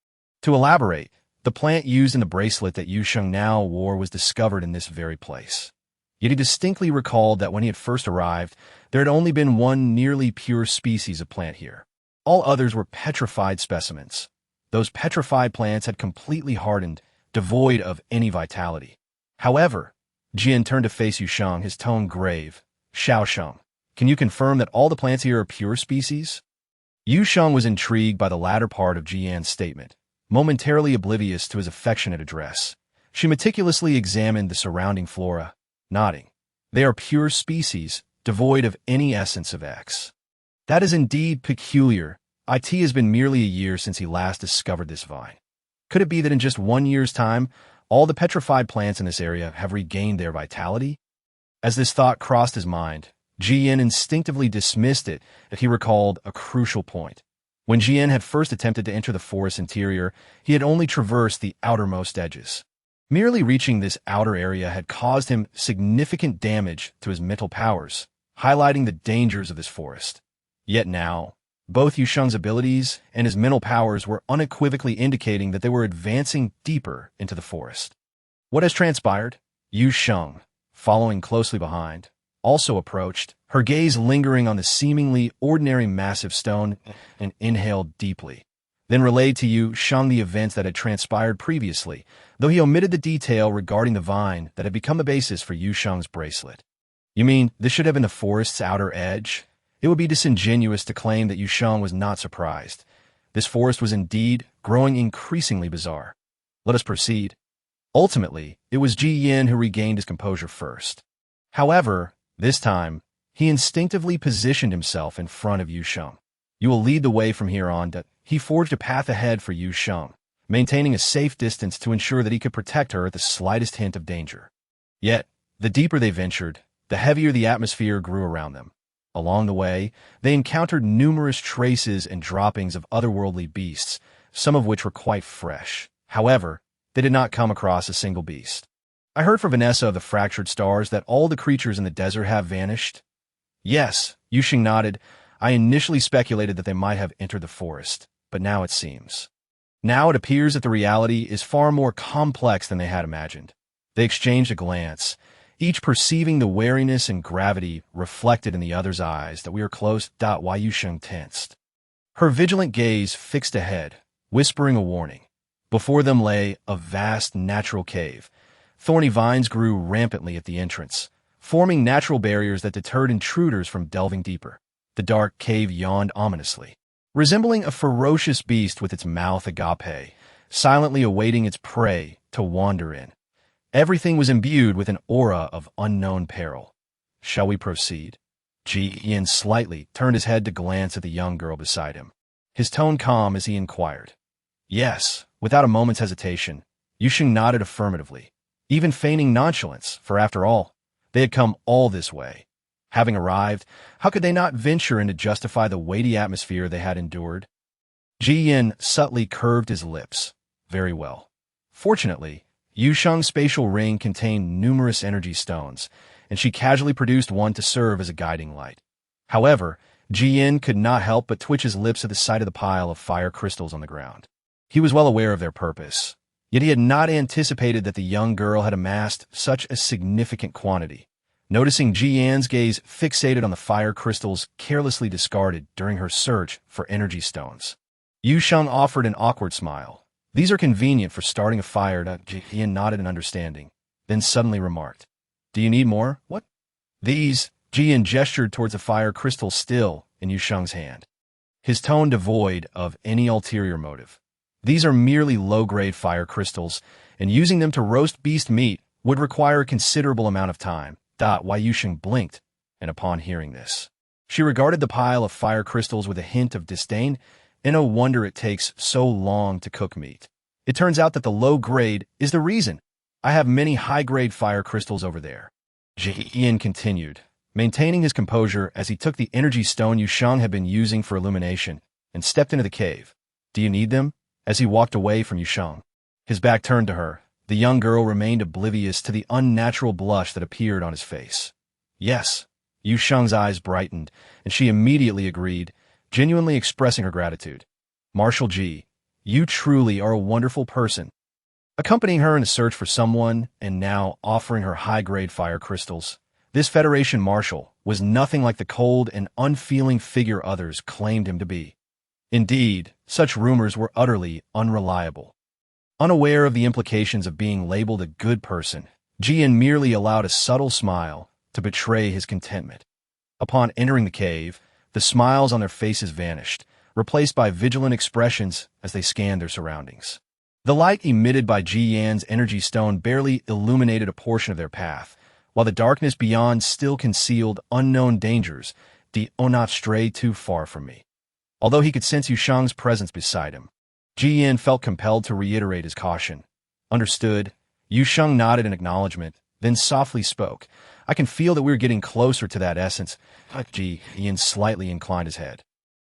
To elaborate, the plant used in the bracelet that Yu Sheng now wore was discovered in this very place. Yet he distinctly recalled that when he had first arrived, there had only been one nearly pure species of plant here. All others were petrified specimens. Those petrified plants had completely hardened, devoid of any vitality. However, Jian turned to face Yu Sheng, his tone grave. Xiao Sheng, can you confirm that all the plants here are pure species? Yu Sheng was intrigued by the latter part of Jian's statement. Momentarily oblivious to his affectionate address, she meticulously examined the surrounding flora, nodding. They are pure species, devoid of any essence of X. That is indeed peculiar. It has been merely a year since he last discovered this vine. Could it be that in just 1 year's time, all the petrified plants in this area have regained their vitality? As this thought crossed his mind, Jian instinctively dismissed it as he recalled a crucial point. When Jian had first attempted to enter the forest's interior, he had only traversed the outermost edges. Merely reaching this outer area had caused him significant damage to his mental powers, highlighting the dangers of this forest. Yet now, both Yu Sheng's abilities and his mental powers were unequivocally indicating that they were advancing deeper into the forest. What has transpired? Yu Sheng, following closely behind, also approached, her gaze lingering on the seemingly ordinary massive stone, and inhaled deeply. Then relayed to Yu Sheng the events that had transpired previously, though he omitted the detail regarding the vine that had become the basis for Yu Sheng's bracelet. You mean this should have been the forest's outer edge? It would be disingenuous to claim that Yu Sheng was not surprised. This forest was indeed growing increasingly bizarre. Let us proceed. Ultimately, it was Ji Yin who regained his composure first. However, this time, he instinctively positioned himself in front of Yu Sheng. You will lead the way from here on. He forged a path ahead for Yu Sheng, maintaining a safe distance to ensure that he could protect her at the slightest hint of danger. Yet, the deeper they ventured, the heavier the atmosphere grew around them. Along the way, they encountered numerous traces and droppings of otherworldly beasts, some of which were quite fresh. However, they did not come across a single beast. I heard from Vanessa of the Fractured Stars that all the creatures in the desert have vanished. Yes, Yu Sheng nodded. I initially speculated that they might have entered the forest, but now it seems. Now it appears that the reality is far more complex than they had imagined. They exchanged a glance, each perceiving the wariness and gravity reflected in the other's eyes that we are close. Why Yu Sheng tensed. Her vigilant gaze fixed ahead, whispering a warning. Before them lay a vast natural cave. Thorny vines grew rampantly at the entrance, forming natural barriers that deterred intruders from delving deeper. The dark cave yawned ominously, resembling a ferocious beast with its mouth agape, silently awaiting its prey to wander in. Everything was imbued with an aura of unknown peril. Shall we proceed? Ji Yin slightly turned his head to glance at the young girl beside him, his tone calm as he inquired. Yes, without a moment's hesitation, Yu Sheng nodded affirmatively, even feigning nonchalance, for after all, they had come all this way. Having arrived, how could they not venture in to justify the weighty atmosphere they had endured? Ji Yin subtly curved his lips. Very well. Fortunately, Yu Sheng's spatial ring contained numerous energy stones, and she casually produced one to serve as a guiding light. However, Ji Yin could not help but twitch his lips at the sight of the pile of fire crystals on the ground. He was well aware of their purpose, yet he had not anticipated that the young girl had amassed such a significant quantity. Noticing Ji Yin's gaze fixated on the fire crystals carelessly discarded during her search for energy stones, Yu Sheng offered an awkward smile. These are convenient for starting a fire. Ji Yin nodded in understanding, then suddenly remarked, Do you need more? What? These, Ji Yin gestured towards a fire crystal still in Yu Sheng's hand, his tone devoid of any ulterior motive. These are merely low-grade fire crystals, and using them to roast beast meat would require a considerable amount of time. Why Yu Sheng blinked, and upon hearing this, she regarded the pile of fire crystals with a hint of disdain. No wonder it takes so long to cook meat. It turns out that the low grade is the reason. I have many high-grade fire crystals over there. Ji Yin continued, maintaining his composure as he took the energy stone Yu Sheng had been using for illumination and stepped into the cave. Do you need them? as he walked away from Yu Sheng. His back turned to her. The young girl remained oblivious to the unnatural blush that appeared on his face. Yes. Yu Sheng's eyes brightened, and she immediately agreed, genuinely expressing her gratitude. Marshal G, you truly are a wonderful person. Accompanying her in a search for someone, and now offering her high-grade fire crystals, this Federation Marshal was nothing like the cold and unfeeling figure others claimed him to be. Indeed, such rumors were utterly unreliable. Unaware of the implications of being labeled a good person, Jian merely allowed a subtle smile to betray his contentment. Upon entering the cave, the smiles on their faces vanished, replaced by vigilant expressions as they scanned their surroundings. The light emitted by Ji Yan's energy stone barely illuminated a portion of their path, while the darkness beyond still concealed unknown dangers. Do not stray too far from me. Although he could sense Yu Sheng's presence beside him, Ji Yan felt compelled to reiterate his caution. Understood. Yu Sheng nodded in acknowledgement, then softly spoke. I can feel that we're getting closer to that essence. Ji Yan slightly inclined his head.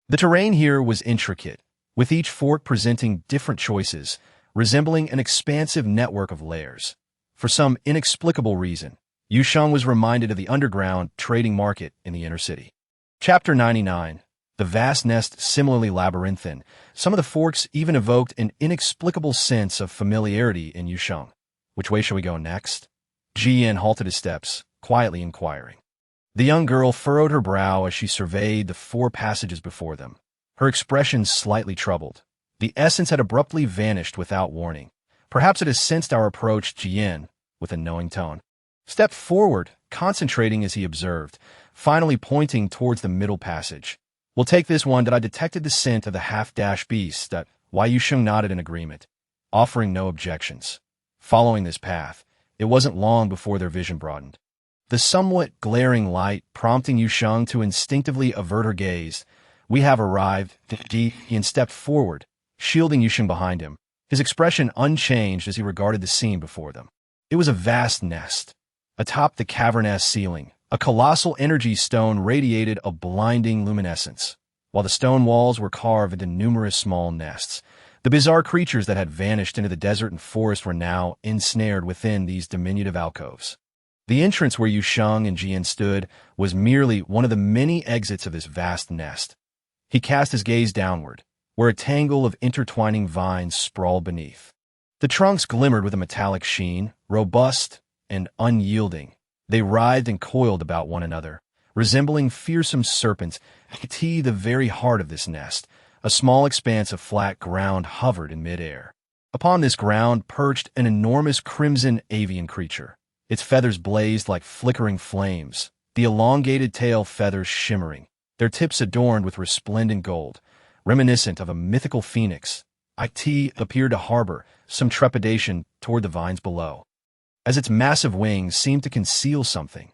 The terrain here was intricate, with each fort presenting different choices, resembling an expansive network of layers. For some inexplicable reason, Yu Sheng was reminded of the underground trading market in the inner city. Chapter 99. The vast nest similarly labyrinthine. Some of the forks even evoked an inexplicable sense of familiarity in Yu Sheng. Which way shall we go next? Ji Yan halted his steps, quietly inquiring. The young girl furrowed her brow as she surveyed the 4 passages before them, her expression slightly troubled. The essence had abruptly vanished without warning. Perhaps it has sensed our approach, Ji Yan, with a knowing tone. Stepped forward, concentrating as he observed, finally pointing towards the middle passage. We'll take this one that I detected the scent of the half-dash beast. Yu Sheng nodded in agreement, offering no objections. Following this path, it wasn't long before their vision broadened. The somewhat glaring light prompting Yu Sheng to instinctively avert her gaze. We have arrived. Ji Yan stepped forward, shielding Yu Sheng behind him, his expression unchanged as he regarded the scene before them. It was a vast nest. Atop the cavernous ceiling, a colossal energy stone radiated a blinding luminescence, while the stone walls were carved into numerous small nests. The bizarre creatures that had vanished into the desert and forest were now ensnared within these diminutive alcoves. The entrance where Yu Sheng and Jian stood was merely one of the many exits of this vast nest. He cast his gaze downward, where a tangle of intertwining vines sprawled beneath. The trunks glimmered with a metallic sheen, robust and unyielding. They writhed and coiled about one another, resembling fearsome serpents. The very heart of this nest, a small expanse of flat ground hovered in midair. Upon this ground perched an enormous crimson avian creature. Its feathers blazed like flickering flames, the elongated tail feathers shimmering, their tips adorned with resplendent gold, reminiscent of a mythical phoenix. It appeared to harbor some trepidation toward the vines below, as its massive wings seemed to conceal something.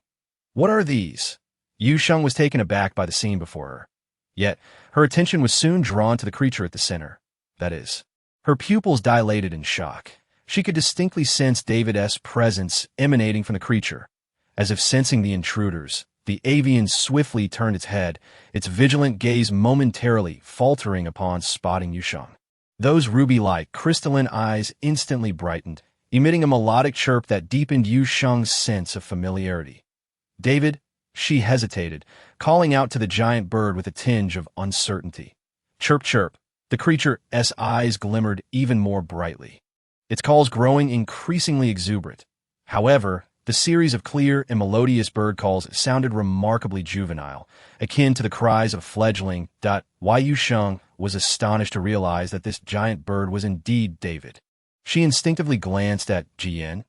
What are these? Yu Sheng was taken aback by the scene before her. Yet, her attention was soon drawn to the creature at the center. That is, her pupils dilated in shock. She could distinctly sense David's presence emanating from the creature. As if sensing the intruders, the avian swiftly turned its head, its vigilant gaze momentarily faltering upon spotting Yu Sheng. Those ruby-like, crystalline eyes instantly brightened, emitting a melodic chirp that deepened Yu Sheng's sense of familiarity. David, she hesitated, calling out to the giant bird with a tinge of uncertainty. Chirp, chirp. The creature's eyes glimmered even more brightly, its calls growing increasingly exuberant. However, the series of clear and melodious bird calls sounded remarkably juvenile, akin to the cries of a fledgling. Yu Sheng was astonished to realize that this giant bird was indeed David. She instinctively glanced at Jian,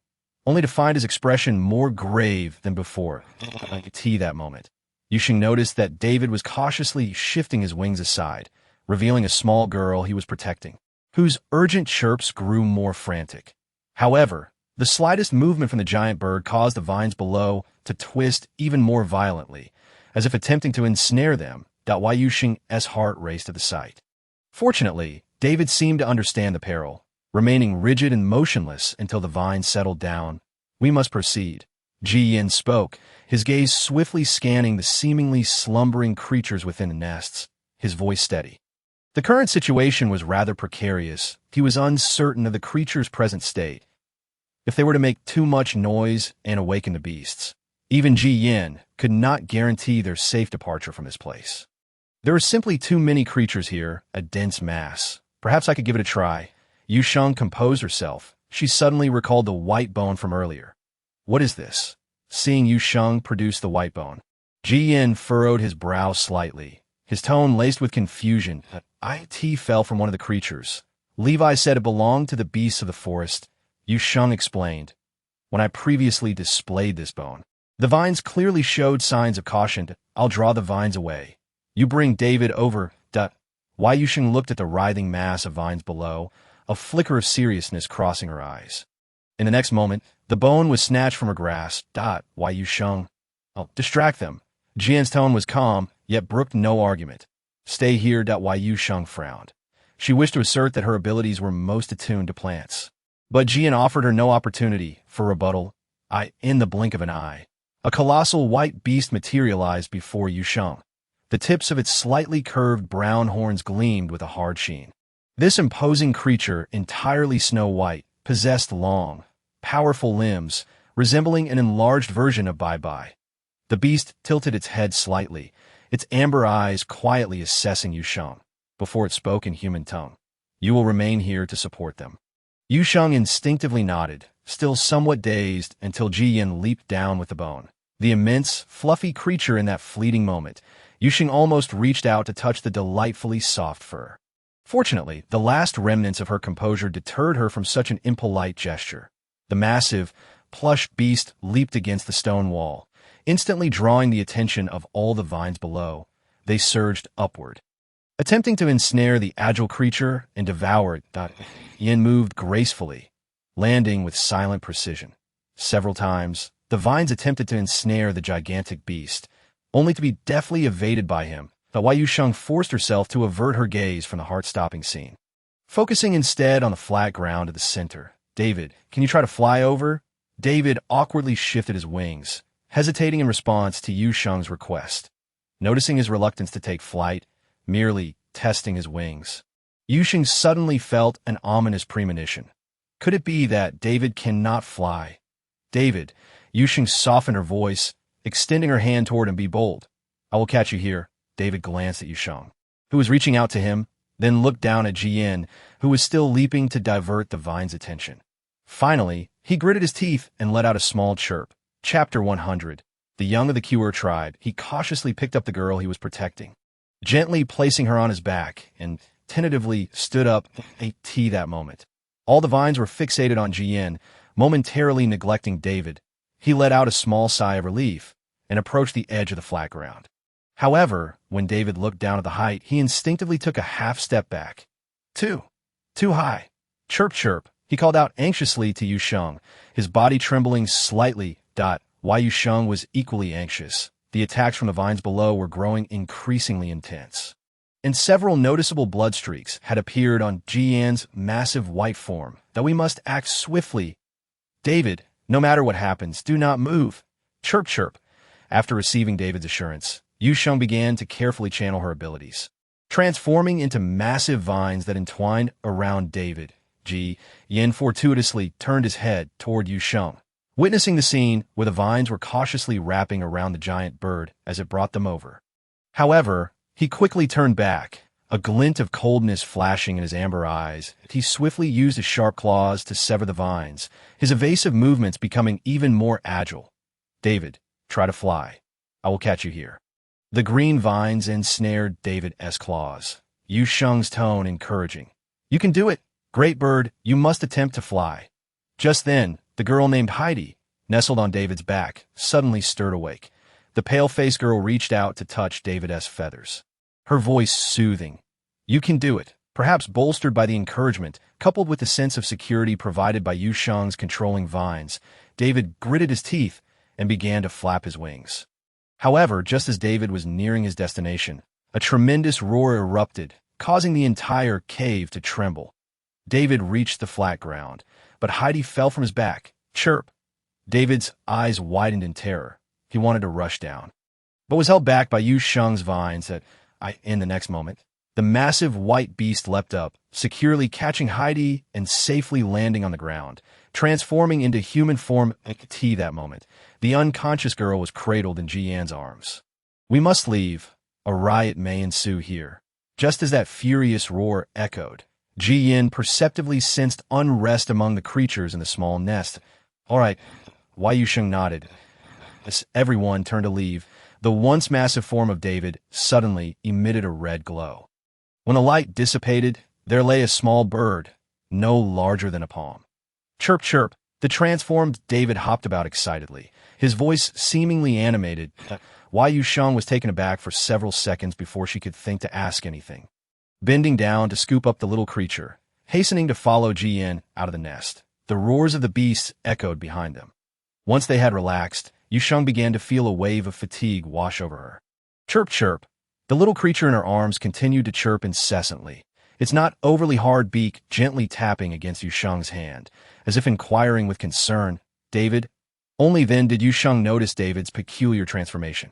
only to find his expression more grave than before. That moment, Yu Sheng noticed that David was cautiously shifting his wings aside, revealing a small girl he was protecting, whose urgent chirps grew more frantic. However, the slightest movement from the giant bird caused the vines below to twist even more violently, as if attempting to ensnare them. Yu Sheng's heart raced at the sight. Fortunately, David seemed to understand the peril, remaining rigid and motionless until the vines settled down. We must proceed. Ji Yan spoke, his gaze swiftly scanning the seemingly slumbering creatures within the nests, his voice steady. The current situation was rather precarious. He was uncertain of the creature's present state. If they were to make too much noise and awaken the beasts, even Ji Yin could not guarantee their safe departure from this place. There are simply too many creatures here, a dense mass. Perhaps I could give it a try. Yu Sheng composed herself. She suddenly recalled the white bone from earlier. What is this? Seeing Yu Sheng produce the white bone, Ji Yin furrowed his brow slightly, his tone laced with confusion. It fell from one of the creatures. Levi said it belonged to the beasts of the forest. Yu Sheng explained. When I previously displayed this bone, the vines clearly showed signs of caution. I'll draw the vines away. You bring David over. Why Yu Sheng looked at the writhing mass of vines below, a flicker of seriousness crossing her eyes. In the next moment, the bone was snatched from her grasp. Why Yu Sheng? I'll distract them. Jian's tone was calm, yet brooked no argument. Stay here. Why Yu Sheng frowned. She wished to assert that her abilities were most attuned to plants. But Jian offered her no opportunity for rebuttal. In the blink of an eye, a colossal white beast materialized before Yu Sheng. The tips of its slightly curved brown horns gleamed with a hard sheen. This imposing creature, entirely snow-white, possessed long, powerful limbs, resembling an enlarged version of Bai. The beast tilted its head slightly, its amber eyes quietly assessing Yu Sheng, before it spoke in human tongue. You will remain here to support them. Yu Sheng instinctively nodded, still somewhat dazed, until Ji Yin leaped down with the bone. The immense, fluffy creature in that fleeting moment, Yu Sheng almost reached out to touch the delightfully soft fur. Fortunately, the last remnants of her composure deterred her from such an impolite gesture. The massive, plush beast leaped against the stone wall, instantly drawing the attention of all the vines below. They surged upward, attempting to ensnare the agile creature and devour it. Yin moved gracefully, landing with silent precision. Several times, the vines attempted to ensnare the gigantic beast, only to be deftly evaded by him. Why Yu Sheng forced herself to avert her gaze from the heart-stopping scene, focusing instead on the flat ground at the center. David, can you try to fly over? David awkwardly shifted his wings, hesitating in response to Yu Sheng's request. Noticing his reluctance to take flight, merely testing his wings, Yu Sheng suddenly felt an ominous premonition. Could it be that David cannot fly? David, Yu Sheng softened her voice, extending her hand toward him. Be bold. I will catch you here. David glanced at Yu Sheng, who was reaching out to him, then looked down at Ji Yin, who was still leaping to divert the vine's attention. Finally, he gritted his teeth and let out a small chirp. Chapter 100. The young of the Cure tribe. He cautiously picked up the girl he was protecting, gently placing her on his back, and tentatively stood up. That moment, all the vines were fixated on Ji Yin, momentarily neglecting David. He let out a small sigh of relief and approached the edge of the flat ground. However, when David looked down at the height, he instinctively took a half step back. Too high. Chirp, chirp, he called out anxiously to Yu Sheng, his body trembling slightly. Why Yu Sheng was equally anxious. The attacks from the vines below were growing increasingly intense, and several noticeable blood streaks had appeared on Ji Yan's massive white form. That we must act swiftly. David, no matter what happens, do not move. Chirp, chirp. After receiving David's assurance, Yu Sheng began to carefully channel her abilities, transforming into massive vines that entwined around David. Ji Yin fortuitously turned his head toward Yu Sheng, witnessing the scene where the vines were cautiously wrapping around the giant bird as it brought them over. However, he quickly turned back, a glint of coldness flashing in his amber eyes. He swiftly used his sharp claws to sever the vines, his evasive movements becoming even more agile. David, try to fly. I will catch you here. The green vines ensnared David's claws, Yu Sheng's tone encouraging. You can do it. Great bird, you must attempt to fly. Just then, the girl named Heidi, nestled on David's back, suddenly stirred awake. The pale-faced girl reached out to touch David's feathers, her voice soothing. You can do it. Perhaps bolstered by the encouragement, coupled with the sense of security provided by Yu Sheng's controlling vines, David gritted his teeth and began to flap his wings. However, just as David was nearing his destination, a tremendous roar erupted, causing the entire cave to tremble. David reached the flat ground, but Heidi fell from his back. Chirp. David's eyes widened in terror. He wanted to rush down, but was held back by Yu Sheng's vines in the next moment, The massive white beast leapt up, securely catching Heidi and safely landing on the ground, transforming into human form at that moment. The unconscious girl was cradled in Ji-Yan's arms. "We must leave. A riot may ensue here." Just as that furious roar echoed, Ji-Yan perceptibly sensed unrest among the creatures in the small nest. "All right," Yu Sheng nodded. As everyone turned to leave, the once massive form of David suddenly emitted a red glow. When the light dissipated, there lay a small bird, no larger than a palm. Chirp, chirp, the transformed David hopped about excitedly, his voice seemingly animated. Yu Sheng was taken aback for several seconds before she could think to ask anything. Bending down to scoop up the little creature, hastening to follow Ji-Yan out of the nest, the roars of the beasts echoed behind them. Once they had relaxed, Yu Sheng began to feel a wave of fatigue wash over her. Chirp, chirp. The little creature in her arms continued to chirp incessantly, its not overly hard beak gently tapping against Yu Sheng's hand, as if inquiring with concern, "David?" Only then did Yu Sheng notice David's peculiar transformation.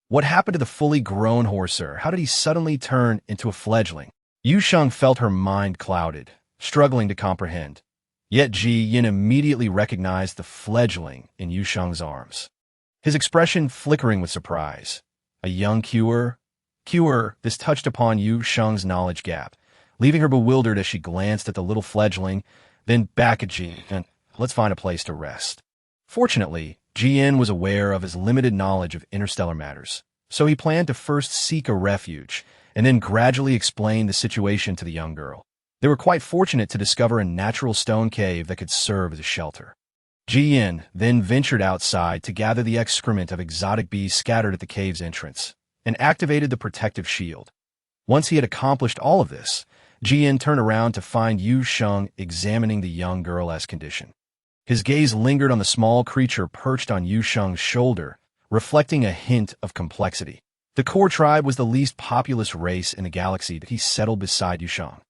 What happened to the fully grown horser? How did he suddenly turn into a fledgling? Yu Sheng felt her mind clouded, struggling to comprehend. Yet Ji-Yan immediately recognized the fledgling in Yu Sheng's arms, his expression flickering with surprise. A young cure? This touched upon Yu Sheng's knowledge gap, leaving her bewildered as she glanced at the little fledgling, then back at Ji-Yan. "Let's find a place to rest." Fortunately, Ji-Yan was aware of his limited knowledge of interstellar matters, so he planned to first seek a refuge and then gradually explain the situation to the young girl. They were quite fortunate to discover a natural stone cave that could serve as a shelter. Ji-Yan then ventured outside to gather the excrement of exotic beasts scattered at the cave's entrance and activated the protective shield. Once he had accomplished all of this, Ji-Yan turned around to find Yu Sheng examining the young girl's condition. His gaze lingered on the small creature perched on Yu Sheng's shoulder, reflecting a hint of complexity. The core tribe was the least populous race in the galaxy that he settled beside Yu Sheng.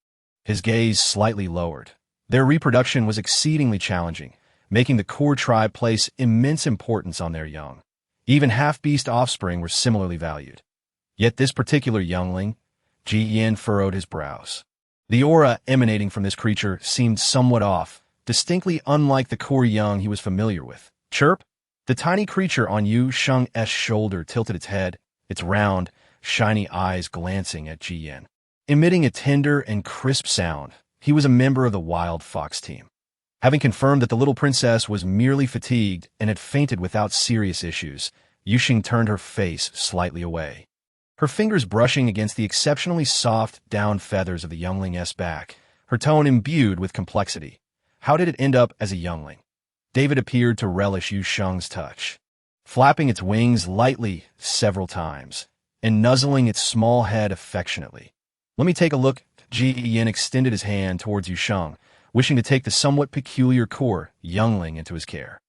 His gaze slightly lowered. Their reproduction was exceedingly challenging, making the core tribe place immense importance on their young. Even half-beast offspring were similarly valued. Yet this particular youngling, Ji-Yan furrowed his brows. The aura emanating from this creature seemed somewhat off, distinctly unlike the core young he was familiar with. Chirp! The tiny creature on Yu Sheng's shoulder tilted its head, its round, shiny eyes glancing at Ji-Yan. Emitting a tender and crisp sound, he was a member of the wild fox team. Having confirmed that the little princess was merely fatigued and had fainted without serious issues, Yu Sheng turned her face slightly away. Her fingers brushing against the exceptionally soft down feathers of the youngling's back, her tone imbued with complexity. How did it end up as a youngling? David appeared to relish Yu Sheng's touch, flapping its wings lightly several times, and nuzzling its small head affectionately. "Let me take a look." Ji-Yan extended his hand towards Yu Sheng, wishing to take the somewhat peculiar core youngling into his care.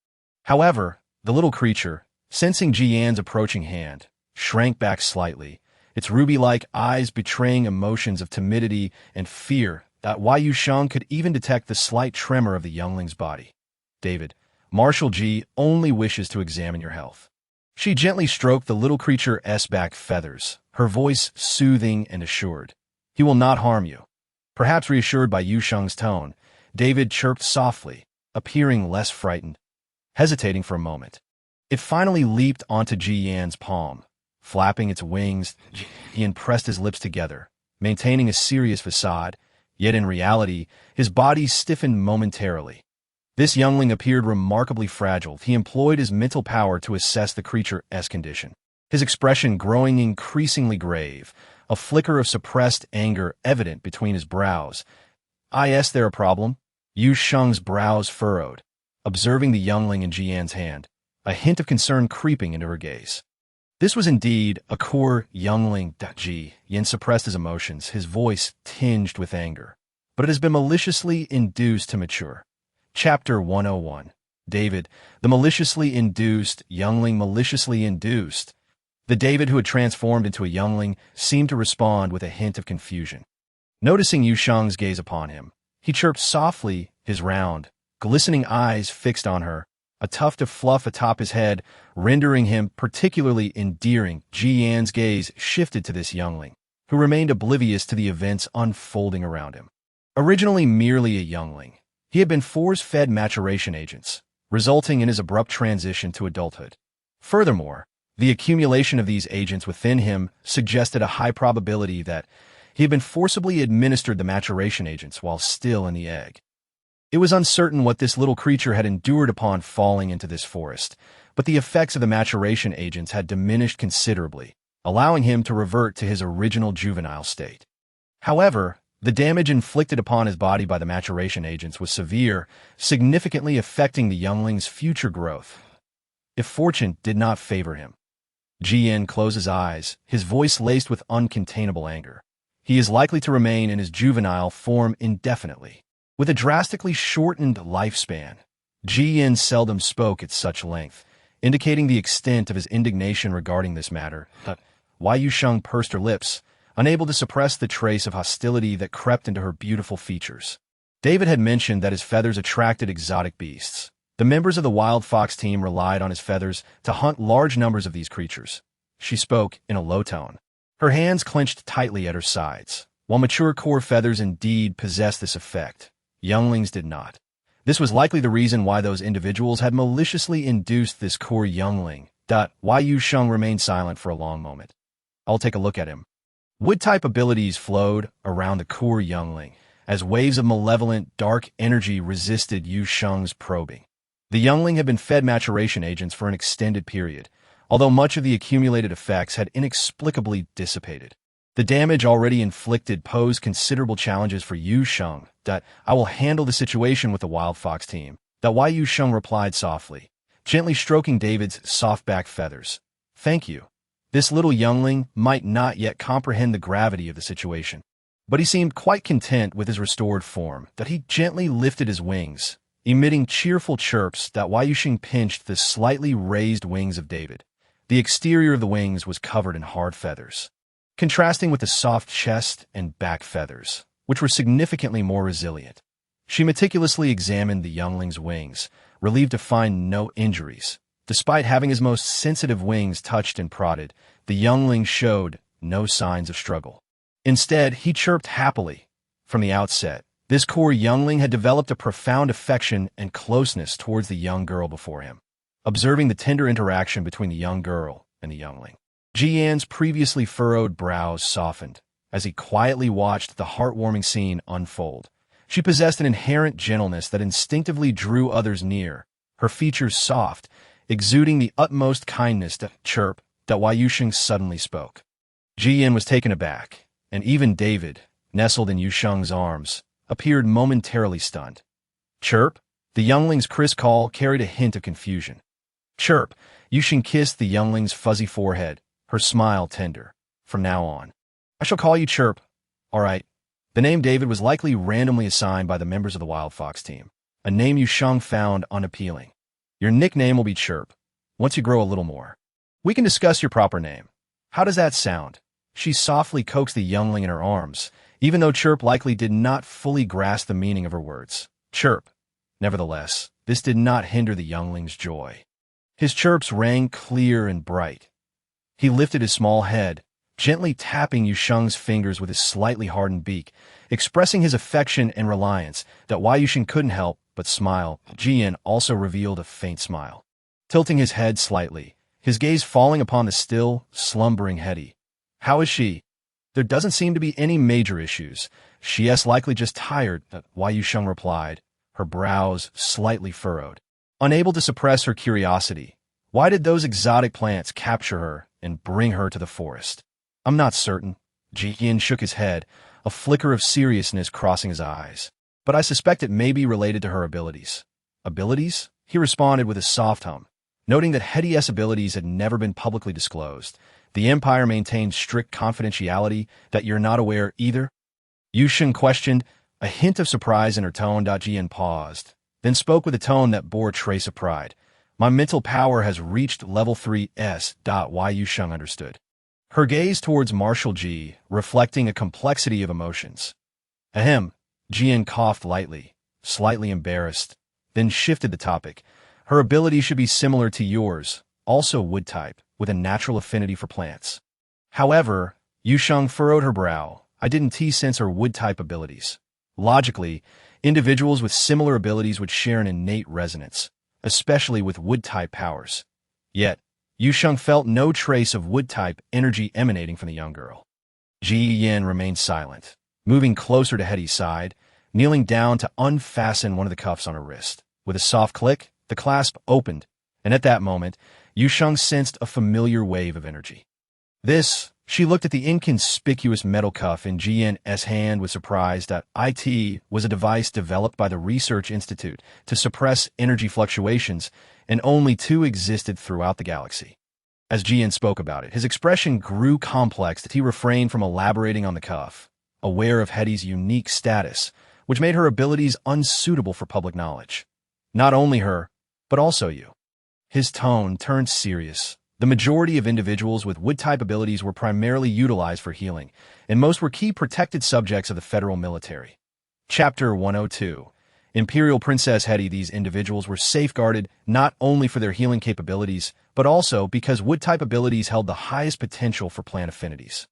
However, the little creature, sensing Ji-Yan's approaching hand, shrank back slightly, its ruby-like eyes betraying emotions of timidity and fear. Yu Sheng could even detect the slight tremor of the youngling's body. "David, Marshal G only wishes to examine your health." She gently stroked the little creature's back feathers, her voice soothing and assured. "He will not harm you." Perhaps reassured by Yu Sheng's tone, David chirped softly, appearing less frightened. Hesitating for a moment, it finally leaped onto Ji-Yan's palm. Flapping its wings, Ji-Yan pressed his lips together, maintaining a serious facade, yet in reality, his body stiffened momentarily. This youngling appeared remarkably fragile. He employed his mental power to assess the creature's condition, his expression growing increasingly grave, a flicker of suppressed anger evident between his brows. "Is there a problem?" Yu Sheng's brows furrowed, observing the youngling in Ji-Yan's hand, a hint of concern creeping into her gaze. This was indeed a core youngling. Ji-Yan suppressed his emotions, his voice tinged with anger. "But it has been maliciously induced to mature." Chapter 101. David, the maliciously induced youngling. Maliciously induced. The David who had transformed into a youngling seemed to respond with a hint of confusion. Noticing Yu Sheng's gaze upon him, he chirped softly, his round, glistening eyes fixed on her, a tuft of fluff atop his head, rendering him particularly endearing. Ji-Yan's gaze shifted to this youngling, who remained oblivious to the events unfolding around him. Originally merely a youngling, he had been force-fed maturation agents, resulting in his abrupt transition to adulthood. Furthermore, the accumulation of these agents within him suggested a high probability that he had been forcibly administered the maturation agents while still in the egg. It was uncertain what this little creature had endured upon falling into this forest, but the effects of the maturation agents had diminished considerably, allowing him to revert to his original juvenile state. However, the damage inflicted upon his body by the maturation agents was severe, significantly affecting the youngling's future growth, if fortune did not favor him. Jian closed his eyes, his voice laced with uncontainable anger. He is likely to remain in his juvenile form indefinitely. With a drastically shortened lifespan, Jian seldom spoke at such length, indicating the extent of his indignation regarding this matter. Yu Sheng pursed her lips, unable to suppress the trace of hostility that crept into her beautiful features. David had mentioned that his feathers attracted exotic beasts. The members of the wild fox team relied on his feathers to hunt large numbers of these creatures. She spoke in a low tone, her hands clenched tightly at her sides. While mature core feathers indeed possessed this effect, younglings did not. This was likely the reason why those individuals had maliciously induced this core youngling. Yu Sheng remained silent for a long moment. I'll take a look at him. Wood-type abilities flowed around the core youngling, as waves of malevolent, dark energy resisted Yu Sheng's probing. The youngling had been fed maturation agents for an extended period, although much of the accumulated effects had inexplicably dissipated. The damage already inflicted posed considerable challenges for Yu Sheng. I will handle the situation with the wild fox team. Yu Sheng replied softly, gently stroking David's soft back feathers. Thank you. This little youngling might not yet comprehend the gravity of the situation, but he seemed quite content with his restored form. He gently lifted his wings, emitting cheerful chirps. Yu Sheng pinched the slightly raised wings of David. The exterior of the wings was covered in hard feathers, contrasting with the soft chest and back feathers, which were significantly more resilient. She meticulously examined the youngling's wings, relieved to find no injuries. Despite having his most sensitive wings touched and prodded, the youngling showed no signs of struggle. Instead, he chirped happily. From the outset, this core youngling had developed a profound affection and closeness towards the young girl before him. Observing the tender interaction between the young girl and the youngling, Jian's previously furrowed brows softened as he quietly watched the heartwarming scene unfold. She possessed an inherent gentleness that instinctively drew others near, her features soft, exuding the utmost kindness. Chirp. Yu Sheng suddenly spoke. Jian was taken aback, and even David, nestled in Yu Sheng's arms, appeared momentarily stunned. Chirp. The youngling's crisp call carried a hint of confusion. Chirp. Yu Sheng kissed the youngling's fuzzy forehead, her smile tender. From now on, I shall call you Chirp. All right. The name David was likely randomly assigned by the members of the wild fox team, a name Yu Sheng found unappealing. Your nickname will be Chirp, once you grow a little more. We can discuss your proper name. How does that sound? She softly coaxed the youngling in her arms, even though Chirp likely did not fully grasp the meaning of her words. Chirp. Nevertheless, this did not hinder the youngling's joy. His chirps rang clear and bright. He lifted his small head, gently tapping Yu Sheng's fingers with his slightly hardened beak, expressing his affection and reliance. Yu Sheng couldn't help but smile. Jian also revealed a faint smile. Tilting his head slightly, his gaze falling upon the still, slumbering Hetty. How is she? There doesn't seem to be any major issues. She is likely just tired, Yu Sheng replied, her brows slightly furrowed. Unable to suppress her curiosity, why did those exotic plants capture her and bring her to the forest? I'm not certain. Jian shook his head, a flicker of seriousness crossing his eyes. But I suspect it may be related to her abilities. Abilities? He responded with a soft hum, noting that Hetty's abilities had never been publicly disclosed. The Empire maintains strict confidentiality. That you're not aware either? Yu Sheng questioned, a hint of surprise in her tone. Jian paused, then spoke with a tone that bore a trace of pride. My mental power has reached level 3S. Yu Sheng understood, her gaze towards Marshal Ji, reflecting a complexity of emotions. Ahem. Jian coughed lightly, slightly embarrassed, then shifted the topic. Her ability should be similar to yours, also wood type, with a natural affinity for plants. However, Yu Sheng furrowed her brow. I didn't sense her wood-type abilities. Logically, individuals with similar abilities would share an innate resonance, especially with wood-type powers. Yet, Yu Sheng felt no trace of wood-type energy emanating from the young girl. Ji Yin remained silent, moving closer to Hetty's side, kneeling down to unfasten one of the cuffs on her wrist. With a soft click, the clasp opened, and at that moment, Yu Sheng sensed a familiar wave of energy. She looked at the inconspicuous metal cuff in Ji Yin's hand with surprise that it was a device developed by the Research Institute to suppress energy fluctuations, and only two existed throughout the galaxy. As Ji Yin spoke about it, his expression grew complex that he refrained from elaborating on the cuff, aware of Hetty's unique status, which made her abilities unsuitable for public knowledge. Not only her, but also you. His tone turned serious. The majority of individuals with wood-type abilities were primarily utilized for healing, and most were key protected subjects of the federal military. Chapter 102. Imperial Princess Hetty. These individuals were safeguarded not only for their healing capabilities, but also because wood-type abilities held the highest potential for plant affinities.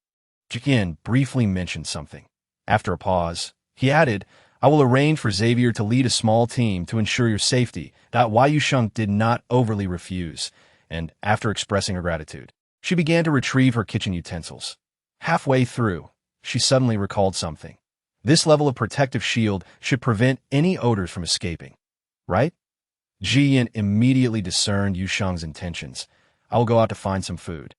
Ji Yin briefly mentioned something. After a pause, he added, I will arrange for Xavier to lead a small team to ensure your safety. Yu Sheng did not overly refuse, and after expressing her gratitude, she began to retrieve her kitchen utensils. Halfway through, she suddenly recalled something. This level of protective shield should prevent any odors from escaping. Right? Ji Yin immediately discerned Yu Sheng's intentions. I will go out to find some food.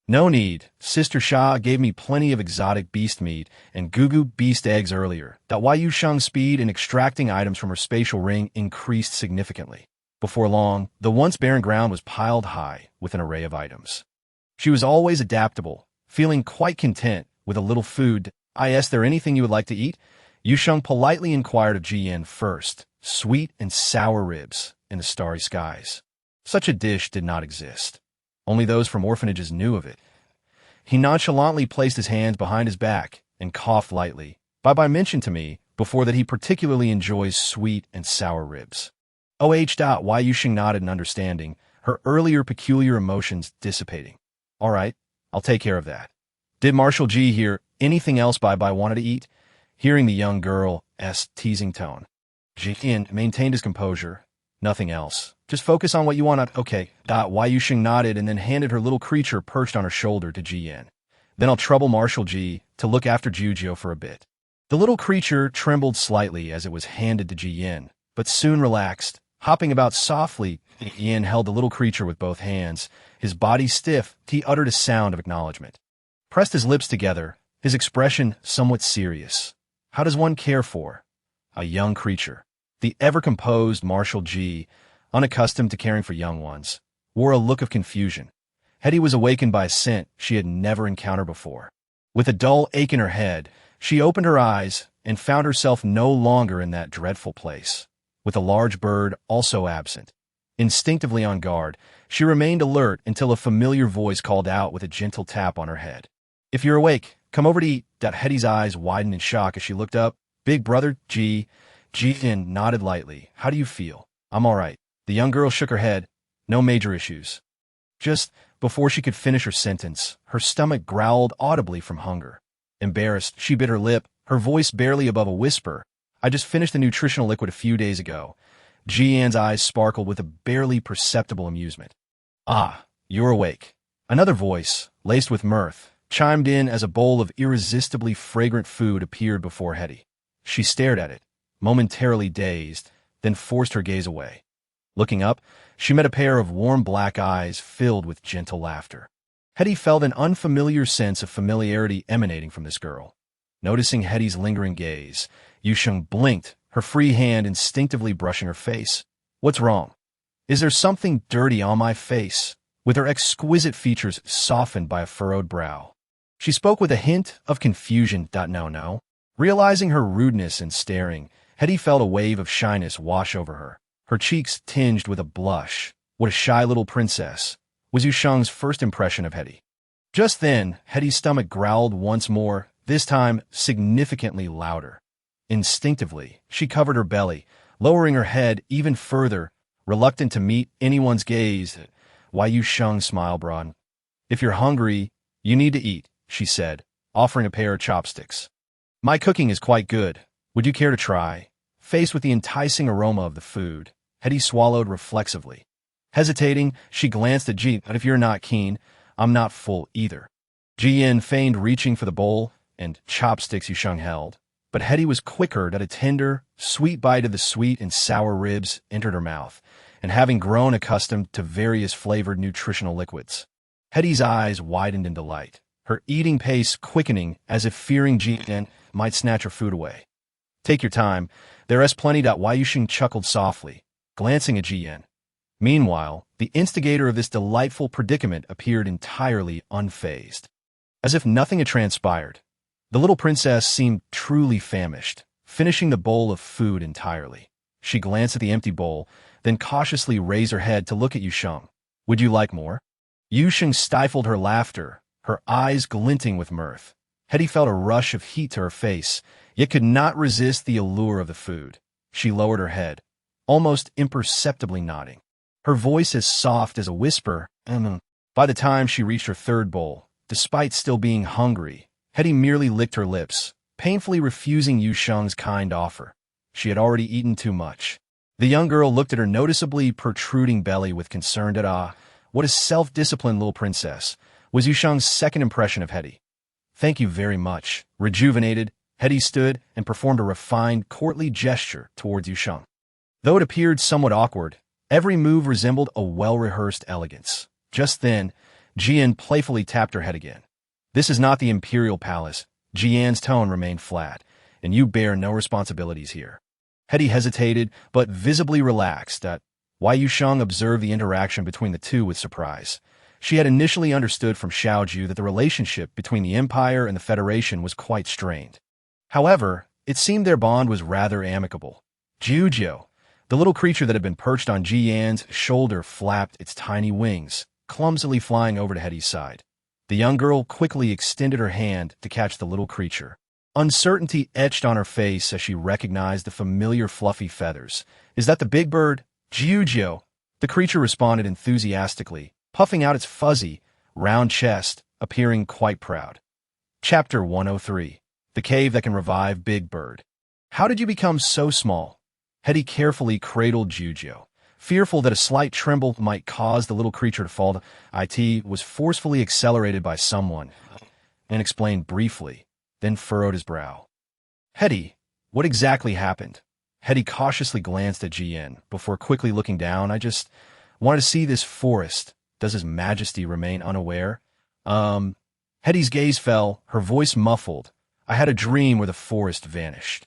No need. Sister Sha gave me plenty of exotic beast meat and gugu beast eggs earlier. Yu Sheng's speed in extracting items from her spatial ring increased significantly. Before long, the once barren ground was piled high with an array of items. She was always adaptable, feeling quite content with a little food. Is there anything you would like to eat? Yu Sheng politely inquired of Ji Yin first. Sweet and sour ribs in the starry skies. Such a dish did not exist. Only those from orphanages knew of it. He nonchalantly placed his hands behind his back and coughed lightly. Bai mentioned to me before that he particularly enjoys sweet and sour ribs. Yu Sheng nodded in understanding, her earlier peculiar emotions dissipating. All right, I'll take care of that. Did Marshal G hear anything else Bai wanted to eat? Hearing the young girl's teasing tone, Ji Yin maintained his composure. Nothing else. Just focus on what you want. Okay. Yu Sheng nodded and then handed her little creature perched on her shoulder to Ji Yin. Then I'll trouble Marshal G to look after Jujio for a bit. The little creature trembled slightly as it was handed to Ji Yin, but soon relaxed. Hopping about softly, Yin held the little creature with both hands. His body stiff, he uttered a sound of acknowledgement. Pressed his lips together, his expression somewhat serious. How does one care for a young creature? The ever-composed Marshal G, unaccustomed to caring for young ones, wore a look of confusion. Hetty was awakened by a scent she had never encountered before. With a dull ache in her head, she opened her eyes and found herself no longer in that dreadful place, with a large bird also absent. Instinctively on guard, she remained alert until a familiar voice called out with a gentle tap on her head. If you're awake, come over to eat. Hetty's eyes widened in shock as she looked up. Big brother, Ji Yin nodded lightly. How do you feel? I'm all right. The young girl shook her head. No major issues. Just before she could finish her sentence, her stomach growled audibly from hunger. Embarrassed, she bit her lip, her voice barely above a whisper. I just finished the nutritional liquid a few days ago. Ji Yin's eyes sparkled with a barely perceptible amusement. Ah, you're awake. Another voice, laced with mirth, chimed in as a bowl of irresistibly fragrant food appeared before Hetty. She stared at it, momentarily dazed, then forced her gaze away. Looking up, she met a pair of warm black eyes filled with gentle laughter. Hetty felt an unfamiliar sense of familiarity emanating from this girl. Noticing Hetty's lingering gaze, Yu Sheng blinked, her free hand instinctively brushing her face. What's wrong? Is there something dirty on my face? With her exquisite features softened by a furrowed brow, she spoke with a hint of confusion. No. Realizing her rudeness and staring, Hetty felt a wave of shyness wash over her, her cheeks tinged with a blush. What a shy little princess, was Yu Sheng's first impression of Hetty. Just then, Hetty's stomach growled once more, this time significantly louder. Instinctively, she covered her belly, lowering her head even further, reluctant to meet anyone's gaze. Yu Sheng's smile broadened. If you're hungry, you need to eat, she said, offering a pair of chopsticks. My cooking is quite good. Would you care to try? Faced with the enticing aroma of the food, Hetty swallowed reflexively. Hesitating, she glanced at Ji. But if you're not keen, I'm not full either. Ji feigned reaching for the bowl and chopsticks Yu Sheng held, but Hetty was quicker that a tender, sweet bite of the sweet and sour ribs entered her mouth, and having grown accustomed to various flavored nutritional liquids, Hetty's eyes widened in delight, her eating pace quickening as if fearing Ji might snatch her food away. Take your time, there is plenty. Yu Sheng chuckled softly, glancing at Ji. Meanwhile, the instigator of this delightful predicament appeared entirely unfazed. As if nothing had transpired, the little princess seemed truly famished, finishing the bowl of food entirely. She glanced at the empty bowl, then cautiously raised her head to look at Yu Sheng. Would you like more? Yu Sheng stifled her laughter, her eyes glinting with mirth. Hetty felt a rush of heat to her face, yet could not resist the allure of the food. She lowered her head, almost imperceptibly nodding, her voice as soft as a whisper. By the time she reached her third bowl, despite still being hungry, Hetty merely licked her lips, painfully refusing Yu Sheng's kind offer. She had already eaten too much. The young girl looked at her noticeably protruding belly with concern. What a self-disciplined little princess, was Yu Sheng's second impression of Hetty. Thank you very much. Rejuvenated, Hetty stood and performed a refined, courtly gesture towards Yu Sheng. Though it appeared somewhat awkward, every move resembled a well-rehearsed elegance. Just then, Jian playfully tapped her head again. This is not the imperial palace. Jian's tone remained flat, and you bear no responsibilities here. Hetty hesitated, but visibly relaxed. Yu Sheng observed the interaction between the two with surprise. She had initially understood from Xiaoju that the relationship between the Empire and the Federation was quite strained. However, it seemed their bond was rather amicable. Jiujiu, the little creature that had been perched on Jian's shoulder, flapped its tiny wings, clumsily flying over to Hetty's side. The young girl quickly extended her hand to catch the little creature. Uncertainty etched on her face as she recognized the familiar fluffy feathers. Is that the big bird? Jiujiu, the creature responded enthusiastically, puffing out its fuzzy, round chest, appearing quite proud. Chapter 103. The Cave That Can Revive Big Bird. How did you become so small? Hetty carefully cradled Jiujiu, fearful that a slight tremble might cause the little creature to fall. It was forcefully accelerated by someone, and explained briefly, then furrowed his brow. Hetty, what exactly happened? Hetty cautiously glanced at Jian before quickly looking down. I just wanted to see this forest. Does His Majesty remain unaware? Hetty's gaze fell, her voice muffled. I had a dream where the forest vanished.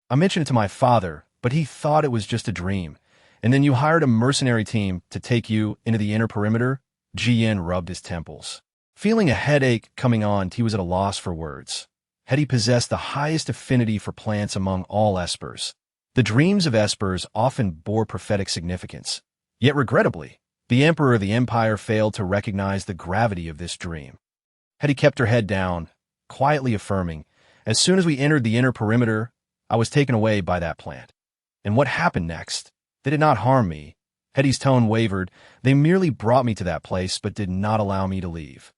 I mentioned it to my father, but he thought it was just a dream. And then you hired a mercenary team to take you into the inner perimeter? Jian rubbed his temples. Feeling a headache coming on, he was at a loss for words. Hetty possessed the highest affinity for plants among all espers. The dreams of espers often bore prophetic significance. Yet regrettably, the Emperor of the Empire failed to recognize the gravity of this dream. Hetty kept her head down, quietly affirming, as soon as we entered the inner perimeter, I was taken away by that plant. And what happened next? They did not harm me. Hetty's tone wavered. They merely brought me to that place, but did not allow me to leave.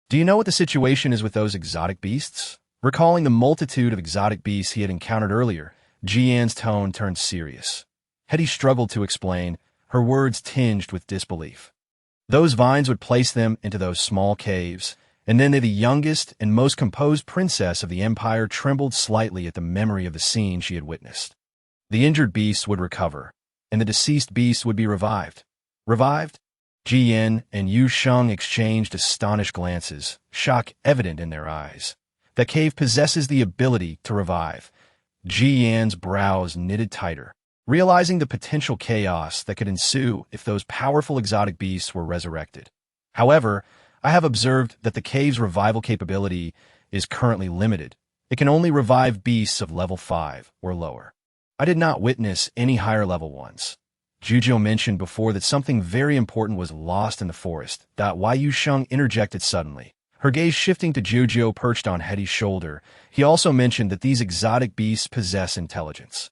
Do you know what the situation is with those exotic beasts? Recalling the multitude of exotic beasts he had encountered earlier, Jian's tone turned serious. Hetty struggled to explain, her words tinged with disbelief. Those vines would place them into those small caves, and then the youngest and most composed princess of the empire trembled slightly at the memory of the scene she had witnessed. The injured beasts would recover, and the deceased beasts would be revived. Revived? Jian and Yu Sheng exchanged astonished glances, shock evident in their eyes. That cave possesses the ability to revive. Jian's brows knitted tighter, realizing the potential chaos that could ensue if those powerful exotic beasts were resurrected. However, I have observed that the cave's revival capability is currently limited. It can only revive beasts of level 5 or lower. I did not witness any higher level ones. Jiujiu mentioned before that something very important was lost in the forest. Yu Sheng interjected suddenly, her gaze shifting to Jiujiu perched on Hetty's shoulder. He also mentioned that these exotic beasts possess intelligence.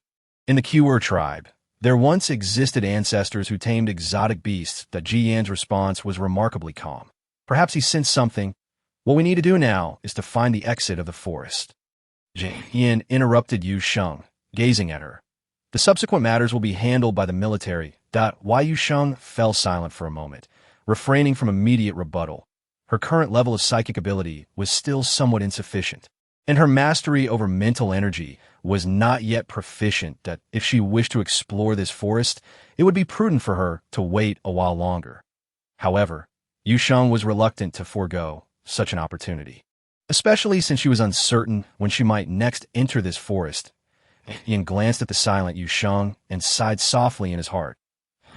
In the Q'er tribe, there once existed ancestors who tamed exotic beasts. Jian's response was remarkably calm. Perhaps he sensed something, What we need to do now is to find the exit of the forest. Yin interrupted Yu Sheng, gazing at her. The subsequent matters will be handled by the military. Yu Sheng fell silent for a moment, refraining from immediate rebuttal. Her current level of psychic ability was still somewhat insufficient, and her mastery over mental energy was not yet proficient. That if she wished to explore this forest, it would be prudent for her to wait a while longer. However, Yu Sheng was reluctant to forego such an opportunity, especially since she was uncertain when she might next enter this forest. Yin glanced at the silent Yu Sheng and sighed softly in his heart.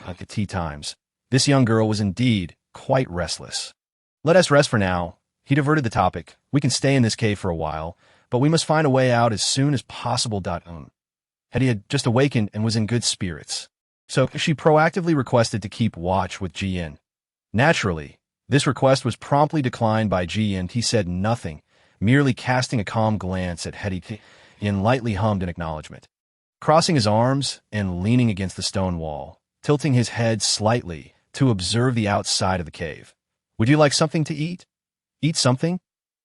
Like the tea times, this young girl was indeed quite restless. Let us rest for now. He diverted the topic. We can stay in this cave for a while, but we must find a way out as soon as possible. Hetty had just awakened and was in good spirits, so she proactively requested to keep watch with Jian. Naturally, this request was promptly declined by Jian. He said nothing, merely casting a calm glance at Hetty. Yin lightly hummed in acknowledgement, crossing his arms and leaning against the stone wall, tilting his head slightly to observe the outside of the cave. Would you like something to eat? Eat something?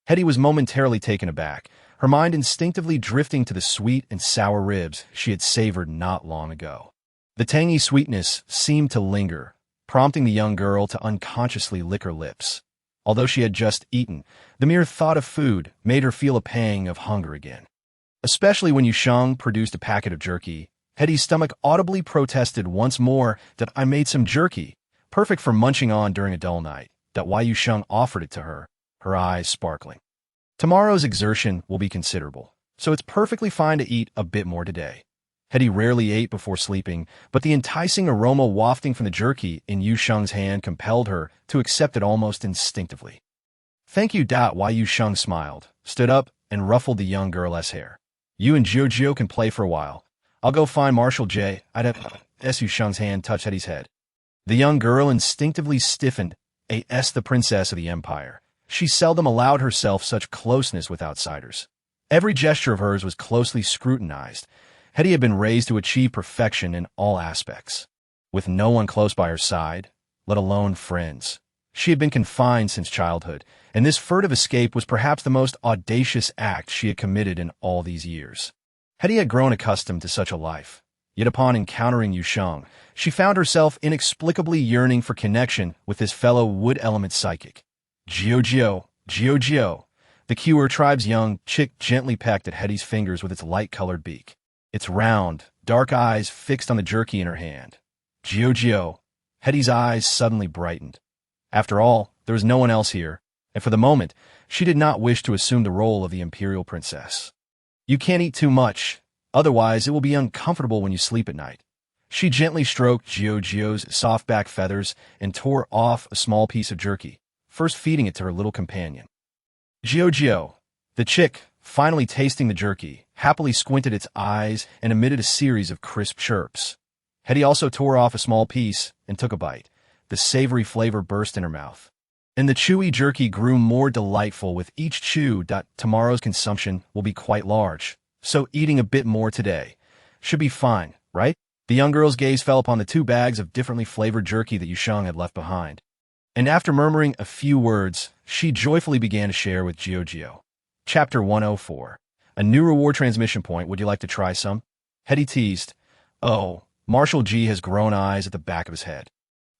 Hetty was momentarily taken aback, her mind instinctively drifting to the sweet and sour ribs she had savored not long ago. The tangy sweetness seemed to linger, prompting the young girl to unconsciously lick her lips. Although she had just eaten, the mere thought of food made her feel a pang of hunger again. Especially when Yu Sheng produced a packet of jerky, Hetty's stomach audibly protested once more. That I made some jerky, perfect for munching on during a dull night. That why Yu Sheng offered it to her, her eyes sparkling. Tomorrow's exertion will be considerable, so it's perfectly fine to eat a bit more today. Hetty rarely ate before sleeping, but the enticing aroma wafting from the jerky in Yu Sheng's hand compelled her to accept it almost instinctively. Thank you. Why Yu Sheng smiled, stood up, and ruffled the young girl's hair. You and Jiu can play for a while. I'll go find Marshal J. Yu Sheng's hand touched Hetty's head. The young girl instinctively stiffened. The princess of the empire. She seldom allowed herself such closeness with outsiders. Every gesture of hers was closely scrutinized. Hetty had been raised to achieve perfection in all aspects. With no one close by her side, let alone friends. She had been confined since childhood, and this furtive escape was perhaps the most audacious act she had committed in all these years. Hetty had grown accustomed to such a life, yet upon encountering Yu Sheng, she found herself inexplicably yearning for connection with this fellow wood element psychic. Jiu. The Kure tribe's young chick gently pecked at Hetty's fingers with its light-colored beak, its round, dark eyes fixed on the jerky in her hand. Jiu. Hetty's eyes suddenly brightened. After all, there was no one else here, and for the moment, she did not wish to assume the role of the imperial princess. You can't eat too much, otherwise it will be uncomfortable when you sleep at night. She gently stroked Jiu's soft back feathers and tore off a small piece of jerky, first feeding it to her little companion. Jiu, the chick, finally tasting the jerky, happily squinted its eyes and emitted a series of crisp chirps. Hetty also tore off a small piece and took a bite. The savory flavor burst in her mouth, and the chewy jerky grew more delightful with each chew. Tomorrow's consumption will be quite large, so eating a bit more today should be fine, right? The young girl's gaze fell upon the 2 bags of differently flavored jerky that Yu Sheng had left behind, and after murmuring a few words, she joyfully began to share with Jiu. Chapter 104. A new reward transmission point. Would you like to try some? Hetty teased. Oh, Marshal G has grown eyes at the back of his head.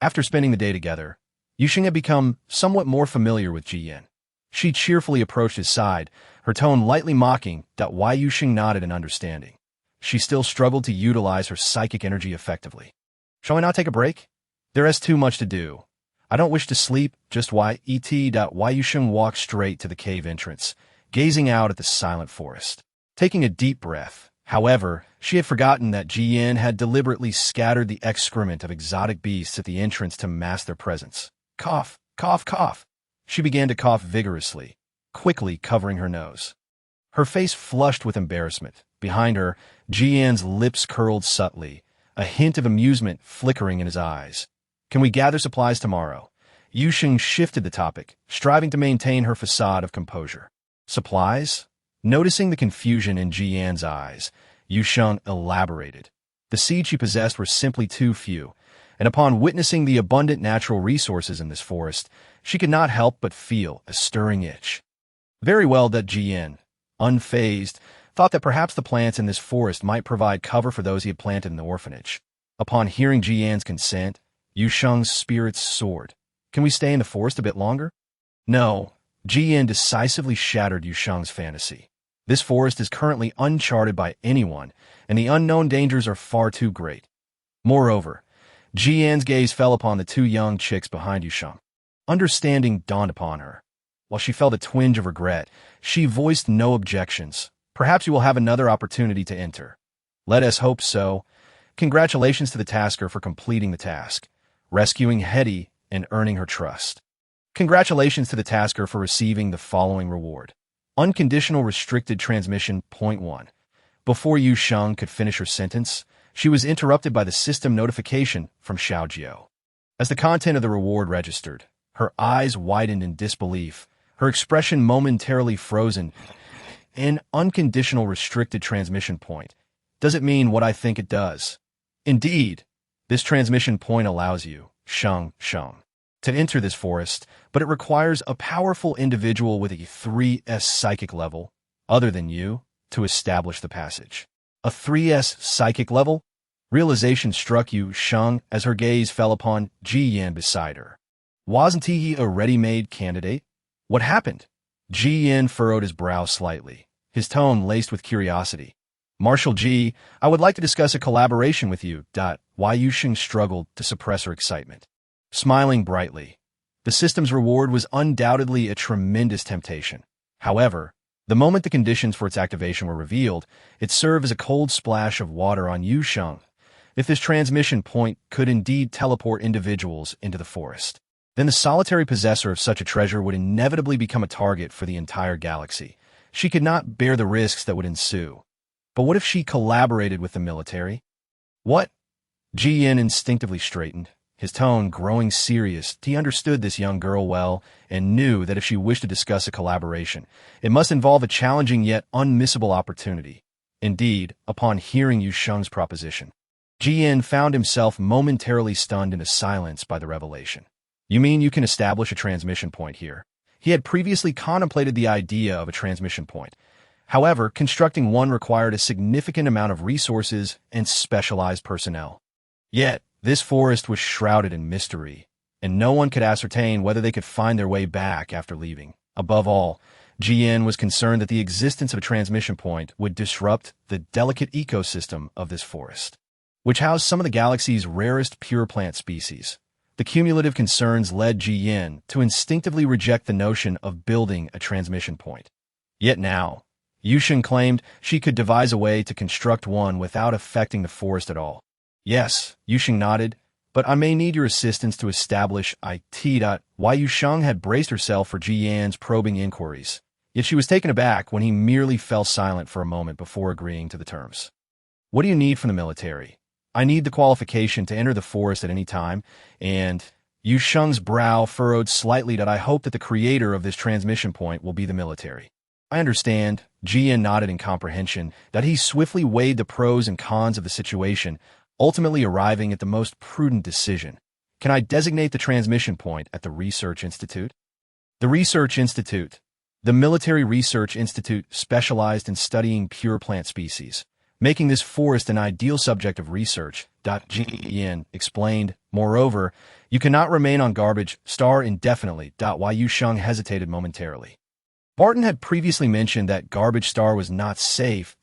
After spending the day together, Yu Sheng had become somewhat more familiar with Ji Yin. She cheerfully approached his side, her tone lightly mocking. Why Yu Sheng nodded in understanding. She still struggled to utilize her psychic energy effectively. Shall we not take a break? There is too much to do. I don't wish to sleep, just why Yu Sheng walked straight to the cave entrance, gazing out at the silent forest. Taking a deep breath, however, she had forgotten that Ji Yin had deliberately scattered the excrement of exotic beasts at the entrance to mask their presence. Cough, cough, cough. She began to cough vigorously, quickly covering her nose. Her face flushed with embarrassment. Behind her, Ji Yin's lips curled subtly, a hint of amusement flickering in his eyes. Can we gather supplies tomorrow? Yu Sheng shifted the topic, striving to maintain her facade of composure. Supplies? Noticing the confusion in Ji Yan's eyes, Yu Sheng elaborated. The seeds she possessed were simply too few, and upon witnessing the abundant natural resources in this forest, she could not help but feel a stirring itch. Very well that Jian, unfazed, thought that perhaps the plants in this forest might provide cover for those he had planted in the orphanage. Upon hearing Jian's consent, Yu Sheng's spirits soared. Can we stay in the forest a bit longer? No. Jian decisively shattered Yu Sheng's fantasy. This forest is currently uncharted by anyone, and the unknown dangers are far too great. Moreover, Jian's gaze fell upon the two young chicks behind Yu Sheng. Understanding dawned upon her. While she felt a twinge of regret, she voiced no objections. Perhaps you will have another opportunity to enter. Let us hope so. Congratulations to the tasker for completing the task, rescuing Hetty and earning her trust. Congratulations to the tasker for receiving the following reward. Unconditional restricted transmission. Point 1. Before Yu Sheng could finish her sentence, she was interrupted by the system notification from Xiaojiao. As the content of the reward registered, her eyes widened in disbelief, her expression momentarily frozen. An unconditional restricted transmission point. Does it mean what I think it does? Indeed, this transmission point allows you, Sheng, to enter this forest, but it requires a powerful individual with a 3S psychic level, other than you, to establish the passage. A 3S psychic level? Realization struck Yu Sheng as her gaze fell upon Ji Yan beside her. Wasn't he a ready-made candidate? What happened? Ji Yan furrowed his brow slightly, his tone laced with curiosity. Marshal Ji, I would like to discuss a collaboration with you. Why Yu Sheng struggled to suppress her excitement. Smiling brightly, the system's reward was undoubtedly a tremendous temptation. However, the moment the conditions for its activation were revealed, it served as a cold splash of water on Yu Sheng. If this transmission point could indeed teleport individuals into the forest, then the solitary possessor of such a treasure would inevitably become a target for the entire galaxy. She could not bear the risks that would ensue. But what if she collaborated with the military? What? Ji Yan instinctively straightened, his tone growing serious. He understood this young girl well and knew that if she wished to discuss a collaboration, it must involve a challenging yet unmissable opportunity. Indeed, upon hearing Yu Sheng's proposition, Ji Yan found himself momentarily stunned into silence by the revelation. You mean you can establish a transmission point here? He had previously contemplated the idea of a transmission point. However, constructing one required a significant amount of resources and specialized personnel. Yet, this forest was shrouded in mystery, and no one could ascertain whether they could find their way back after leaving. Above all, Ji Yan was concerned that the existence of a transmission point would disrupt the delicate ecosystem of this forest, which housed some of the galaxy's rarest pure plant species. The cumulative concerns led Ji Yan to instinctively reject the notion of building a transmission point. Yet now, Yu Sheng claimed she could devise a way to construct one without affecting the forest at all. Yes, Yu Sheng nodded, but I may need your assistance to establish it. Why Yu Sheng had braced herself for Ji Yan's probing inquiries, yet she was taken aback when he merely fell silent for a moment before agreeing to the terms. What do you need from the military? I need the qualification to enter the forest at any time, and Yu Sheng's brow furrowed slightly. I hope that the creator of this transmission point will be the military. I understand. Ji Yan nodded in comprehension that he swiftly weighed the pros and cons of the situation, ultimately arriving at the most prudent decision. Can I designate the transmission point at the Research Institute? The Research Institute. The Military Research Institute specialized in studying pure plant species, making this forest an ideal subject of research. Ji Yan explained. Moreover, you cannot remain on garbage star indefinitely. Why Yu Sheng hesitated momentarily. Barton had previously mentioned that garbage star was not safe.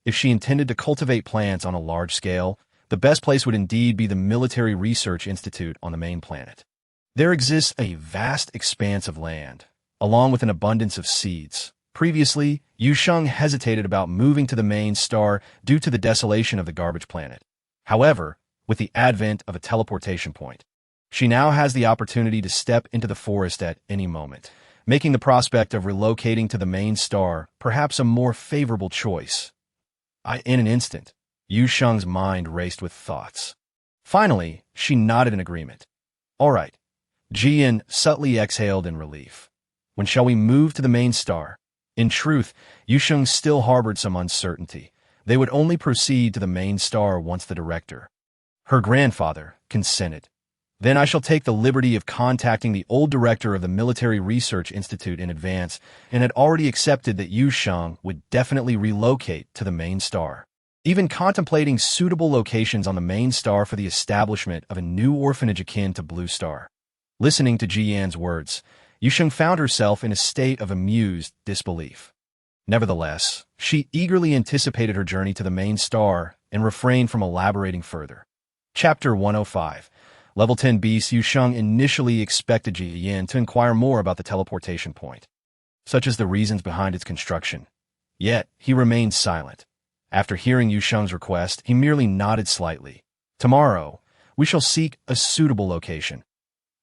If she intended to cultivate plants on a large scale, the best place would indeed be the Military Research Institute on the main planet. There exists a vast expanse of land, along with an abundance of seeds. Previously, Yu Sheng hesitated about moving to the main star due to the desolation of the garbage planet. However, with the advent of a teleportation point, she now has the opportunity to step into the forest at any moment, making the prospect of relocating to the main star perhaps a more favorable choice. In an instant, Yu Sheng's mind raced with thoughts. Finally, she nodded in agreement. All right. Ji Yan subtly exhaled in relief. When shall we move to the main star? In truth, Yu Sheng still harbored some uncertainty. They would only proceed to the main star once the director, her grandfather, consented. Then I shall take the liberty of contacting the old director of the Military Research Institute in advance and had already accepted that Yu Sheng would definitely relocate to the main star. Even contemplating suitable locations on the main star for the establishment of a new orphanage akin to Blue Star. Listening to Ji Yan's words, Yu Sheng found herself in a state of amused disbelief. Nevertheless, she eagerly anticipated her journey to the main star and refrained from elaborating further. Chapter 105. Level 10 Beast. Yu Sheng initially expected Ji Yan to inquire more about the teleportation point, such as the reasons behind its construction. Yet, he remained silent. After hearing Yu Sheng's request, he merely nodded slightly. Tomorrow, we shall seek a suitable location.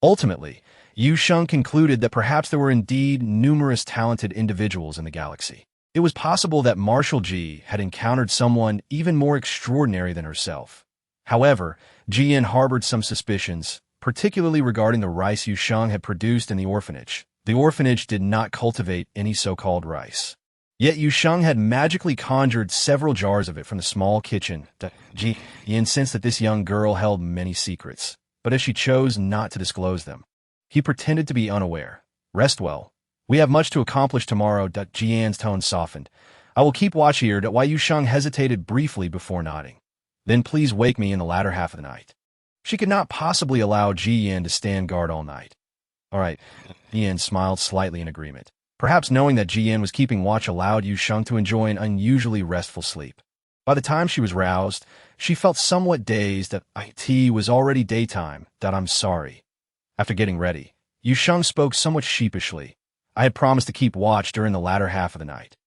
Ultimately, Yu Sheng concluded that perhaps there were indeed numerous talented individuals in the galaxy. It was possible that Marshal Ji had encountered someone even more extraordinary than herself. However, Ji Yan harbored some suspicions, particularly regarding the rice Yu Sheng had produced in the orphanage. The orphanage did not cultivate any so-called rice. Yet Yu Sheng had magically conjured several jars of it from the small kitchen. Ji Yan sensed that this young girl held many secrets, but as she chose not to disclose them, he pretended to be unaware. Rest well. We have much to accomplish tomorrow. Ji Yan's tone softened. I will keep watch here. While Yu Sheng hesitated briefly before nodding. Then please wake me in the latter half of the night. She could not possibly allow Ji Yan to stand guard all night. All right. Ji Yan smiled slightly in agreement. Perhaps knowing that Ji Yan was keeping watch allowed Yu Sheng to enjoy an unusually restful sleep. By the time she was roused, she felt somewhat dazed that it was already daytime. I'm sorry. After getting ready, Yu Sheng spoke somewhat sheepishly. I had promised to keep watch during the latter half of the night.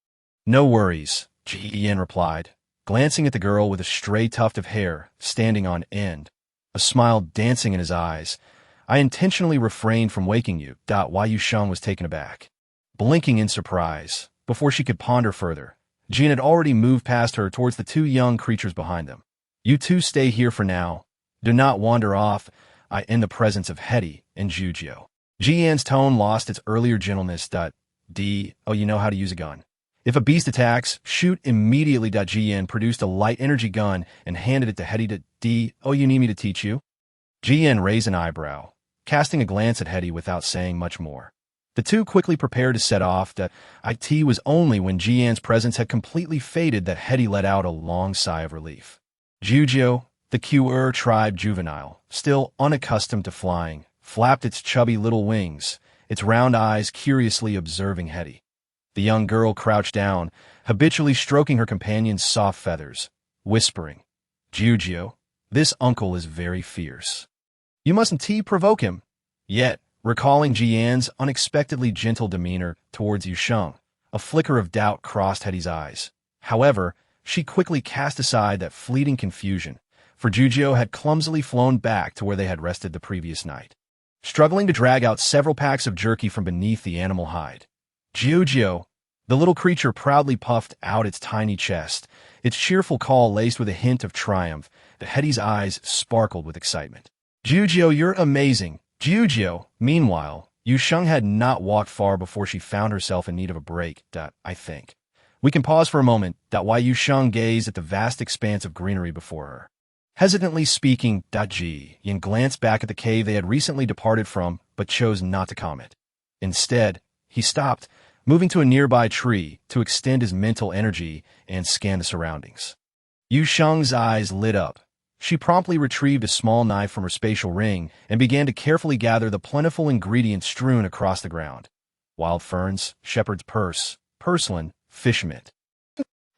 No worries, Ji Yan replied, glancing at the girl with a stray tuft of hair standing on end, a smile dancing in his eyes. I intentionally refrained from waking you. Why Yu Sheng was taken aback. Blinking in surprise, before she could ponder further, Ji Yan had already moved past her towards the two young creatures behind them. You two stay here for now. Do not wander off. In the presence of Hetty and Jujio. Ji Yan's tone lost its earlier gentleness. You know how to use a gun. If a beast attacks, shoot immediately. Ji Yan produced a light energy gun and handed it to Hetty. You need me to teach you? Ji Yan raised an eyebrow, casting a glance at Hetty without saying much more. The two quickly prepared to set off. It was only when Ji Yan's presence had completely faded that Hetty let out a long sigh of relief. Jujio, the Q'er tribe juvenile, still unaccustomed to flying, flapped its chubby little wings, its round eyes curiously observing Hetty. The young girl crouched down, habitually stroking her companion's soft feathers, whispering, Jujio, this uncle is very fierce. You mustn't provoke him. Yet, recalling Ji Yan's unexpectedly gentle demeanor towards Yu Sheng, a flicker of doubt crossed Hetty's eyes. However, she quickly cast aside that fleeting confusion, for Jujio had clumsily flown back to where they had rested the previous night, struggling to drag out several packs of jerky from beneath the animal hide. Jujio, the little creature proudly puffed out its tiny chest, its cheerful call laced with a hint of triumph. The Hetty's eyes sparkled with excitement. Jujio, you're amazing. Jujio. Meanwhile, Yu Sheng had not walked far before she found herself in need of a break. I think. We can pause for a moment. While Yu Sheng gazed at the vast expanse of greenery before her. Hesitantly speaking, Ji Yan glanced back at the cave they had recently departed from, but chose not to comment. Instead, he stopped, moving to a nearby tree to extend his mental energy and scan the surroundings. Yu Sheng's eyes lit up. She promptly retrieved a small knife from her spatial ring and began to carefully gather the plentiful ingredients strewn across the ground. Wild ferns, shepherd's purse, purslane, fish mint.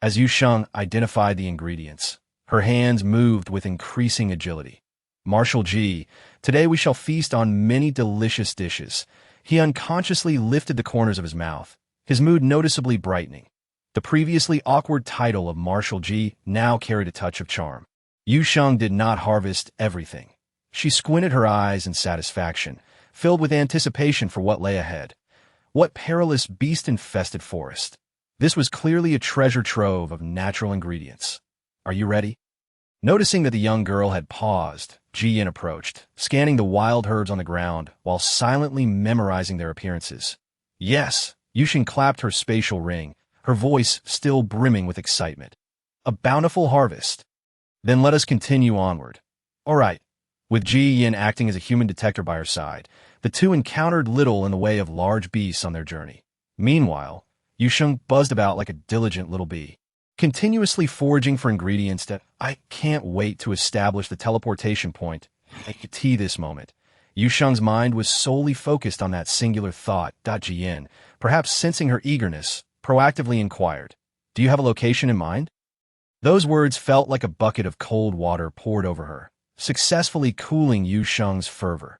As Yu Sheng identified the ingredients, her hands moved with increasing agility. Marshal Ji, today we shall feast on many delicious dishes. He unconsciously lifted the corners of his mouth, his mood noticeably brightening. The previously awkward title of Marshal Ji now carried a touch of charm. Yu Sheng did not harvest everything. She squinted her eyes in satisfaction, filled with anticipation for what lay ahead. What perilous beast-infested forest. This was clearly a treasure trove of natural ingredients. Are you ready? Noticing that the young girl had paused, Ji Yan approached, scanning the wild herbs on the ground while silently memorizing their appearances. Yes, Yu Sheng clapped her spatial ring, her voice still brimming with excitement. A bountiful harvest. Then let us continue onward. All right, With Ji Yin acting as a human detector by her side, the two encountered little in the way of large beasts on their journey. Meanwhile, Yu Sheng buzzed about like a diligent little bee, continuously foraging for ingredients that I can't wait to establish the teleportation point. I could see this moment. Yu Sheng's mind was solely focused on that singular thought. Ji Yin, perhaps sensing her eagerness, proactively inquired, "Do you have a location in mind?" Those words felt like a bucket of cold water poured over her, successfully cooling Yu Sheng's fervor.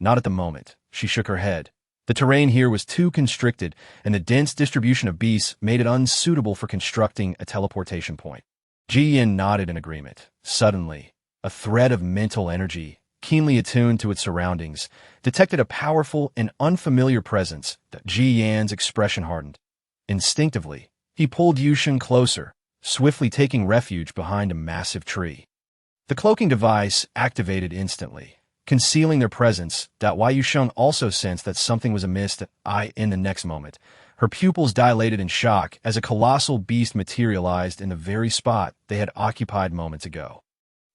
Not at the moment, she shook her head. The terrain here was too constricted, and the dense distribution of beasts made it unsuitable for constructing a teleportation point. Ji Yin nodded in agreement. Suddenly, a thread of mental energy, keenly attuned to its surroundings, detected a powerful and unfamiliar presence. Ji Yan's expression hardened. Instinctively, he pulled Yu Sheng closer, swiftly taking refuge behind a massive tree. The cloaking device activated instantly, concealing their presence. Yu Sheng also sensed that something was amiss. In the next moment, her pupils dilated in shock as a colossal beast materialized in the very spot they had occupied moments ago.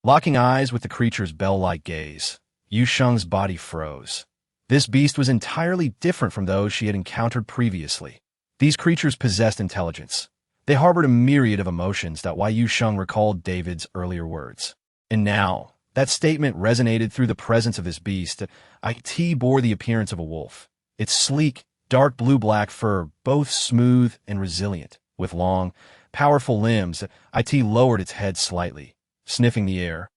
Locking eyes with the creature's bell-like gaze, Yu Sheng's body froze. This beast was entirely different from those she had encountered previously. These creatures possessed intelligence. They harbored a myriad of emotions. Yu Sheng recalled David's earlier words. And now, that statement resonated through the presence of this beast. It bore the appearance of a wolf. Its sleek, dark blue-black fur, both smooth and resilient, with long, powerful limbs. It lowered its head slightly, sniffing the air,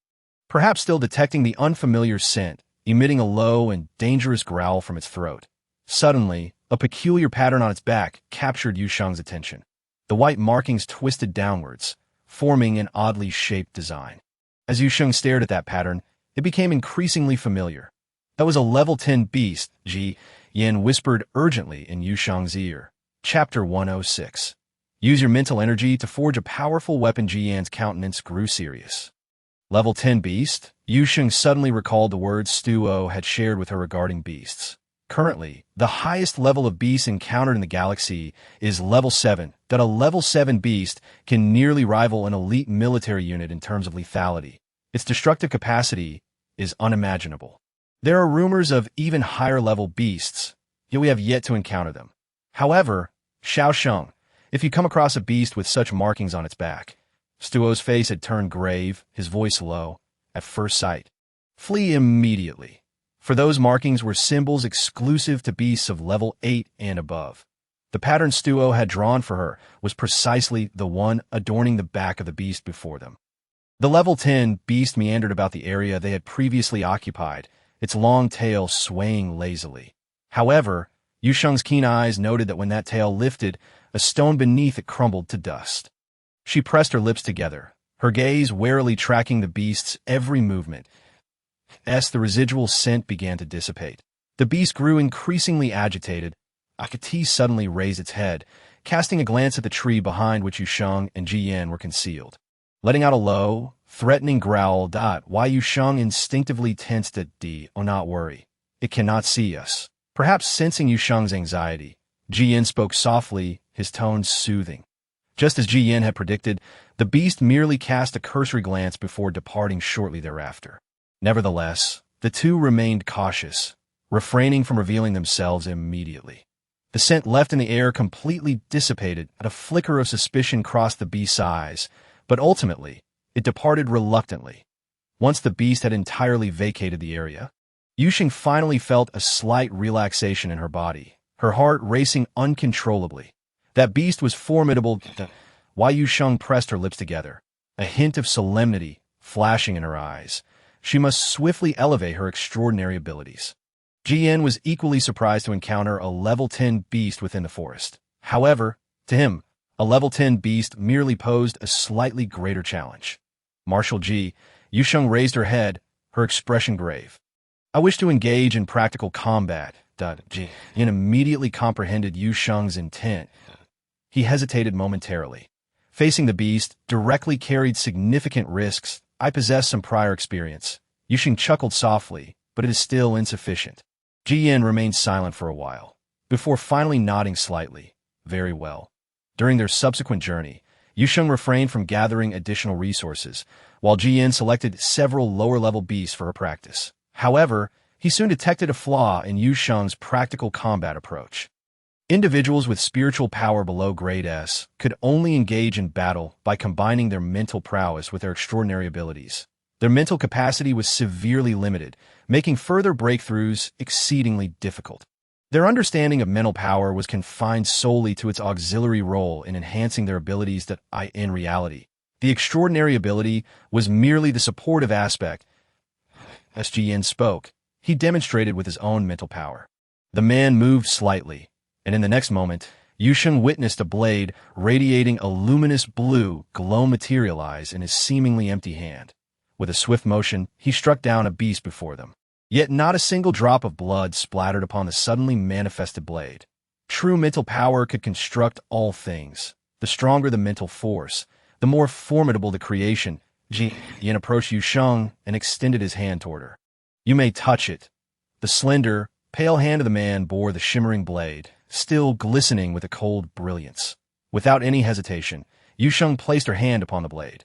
perhaps still detecting the unfamiliar scent, emitting a low and dangerous growl from its throat. Suddenly, a peculiar pattern on its back captured Yu Sheng's attention. The white markings twisted downwards, forming an oddly shaped design. As Yu Sheng stared at that pattern, it became increasingly familiar. That was a level 10 beast, Ji Yin whispered urgently in Yu Sheng's ear. Chapter 106. Use your mental energy to forge a powerful weapon. Ji Yan's countenance grew serious. Level 10 beast? Yu Sheng suddenly recalled the words Stuo had shared with her regarding beasts. Currently, the highest level of beasts encountered in the galaxy is level 7. A level 7 beast can nearly rival an elite military unit in terms of lethality. Its destructive capacity is unimaginable. There are rumors of even higher level beasts, yet we have yet to encounter them. However, Xiao Sheng, if you come across a beast with such markings on its back— Stuo's face had turned grave, his voice low. At first sight, flee immediately, for those markings were symbols exclusive to beasts of level 8 and above. The pattern Stuo had drawn for her was precisely the one adorning the back of the beast before them. The level 10 beast meandered about the area they had previously occupied, its long tail swaying lazily. However, Yu Sheng's keen eyes noted that when that tail lifted, a stone beneath it crumbled to dust. She pressed her lips together, her gaze warily tracking the beast's every movement. As the residual scent began to dissipate, the beast grew increasingly agitated. Akati suddenly raised its head, casting a glance at the tree behind which Yu Sheng and Ji Yin were concealed. Letting out a low, threatening growl. Yu Sheng instinctively tensed at "Oh, not worry. It cannot see us." Perhaps sensing Yu Sheng's anxiety, Ji Yin spoke softly, his tone soothing. Just as Ji Yin had predicted, the beast merely cast a cursory glance before departing shortly thereafter. Nevertheless, the two remained cautious, refraining from revealing themselves immediately. The scent left in the air completely dissipated, and a flicker of suspicion crossed the beast's eyes, but ultimately, it departed reluctantly. Once the beast had entirely vacated the area, Yu Sheng finally felt a slight relaxation in her body, her heart racing uncontrollably. That beast was formidable. Yu Sheng pressed her lips together, a hint of solemnity flashing in her eyes. She must swiftly elevate her extraordinary abilities. Ji Yin was equally surprised to encounter a level 10 beast within the forest. However, to him, a level 10 beast merely posed a slightly greater challenge. Marshal Ji, Yu Sheng raised her head, her expression grave. "I wish to engage in practical combat." Ji Yin immediately comprehended Yu Sheng's intent. He hesitated momentarily. Facing the beast directly carried significant risks. "I possess some prior experience." Yu Sheng chuckled softly, "but it is still insufficient." Ji Yin remained silent for a while, before finally nodding slightly. "Very well." During their subsequent journey, Yu Sheng refrained from gathering additional resources, while Jian selected several lower-level beasts for her practice. However, he soon detected a flaw in Yu Sheng's practical combat approach. Individuals with spiritual power below grade S could only engage in battle by combining their mental prowess with their extraordinary abilities. Their mental capacity was severely limited, making further breakthroughs exceedingly difficult. Their understanding of mental power was confined solely to its auxiliary role in enhancing their abilities that in reality. The extraordinary ability was merely the supportive aspect. As Jian spoke, he demonstrated with his own mental power. The man moved slightly, and in the next moment, Yu Sheng witnessed a blade radiating a luminous blue glow materialize in his seemingly empty hand. With a swift motion, he struck down a beast before them. Yet not a single drop of blood splattered upon the suddenly manifested blade. True mental power could construct all things. The stronger the mental force, the more formidable the creation. Jian approached Yu Sheng and extended his hand toward her. "You may touch it." The slender, pale hand of the man bore the shimmering blade, still glistening with a cold brilliance. Without any hesitation, Yu Sheng placed her hand upon the blade.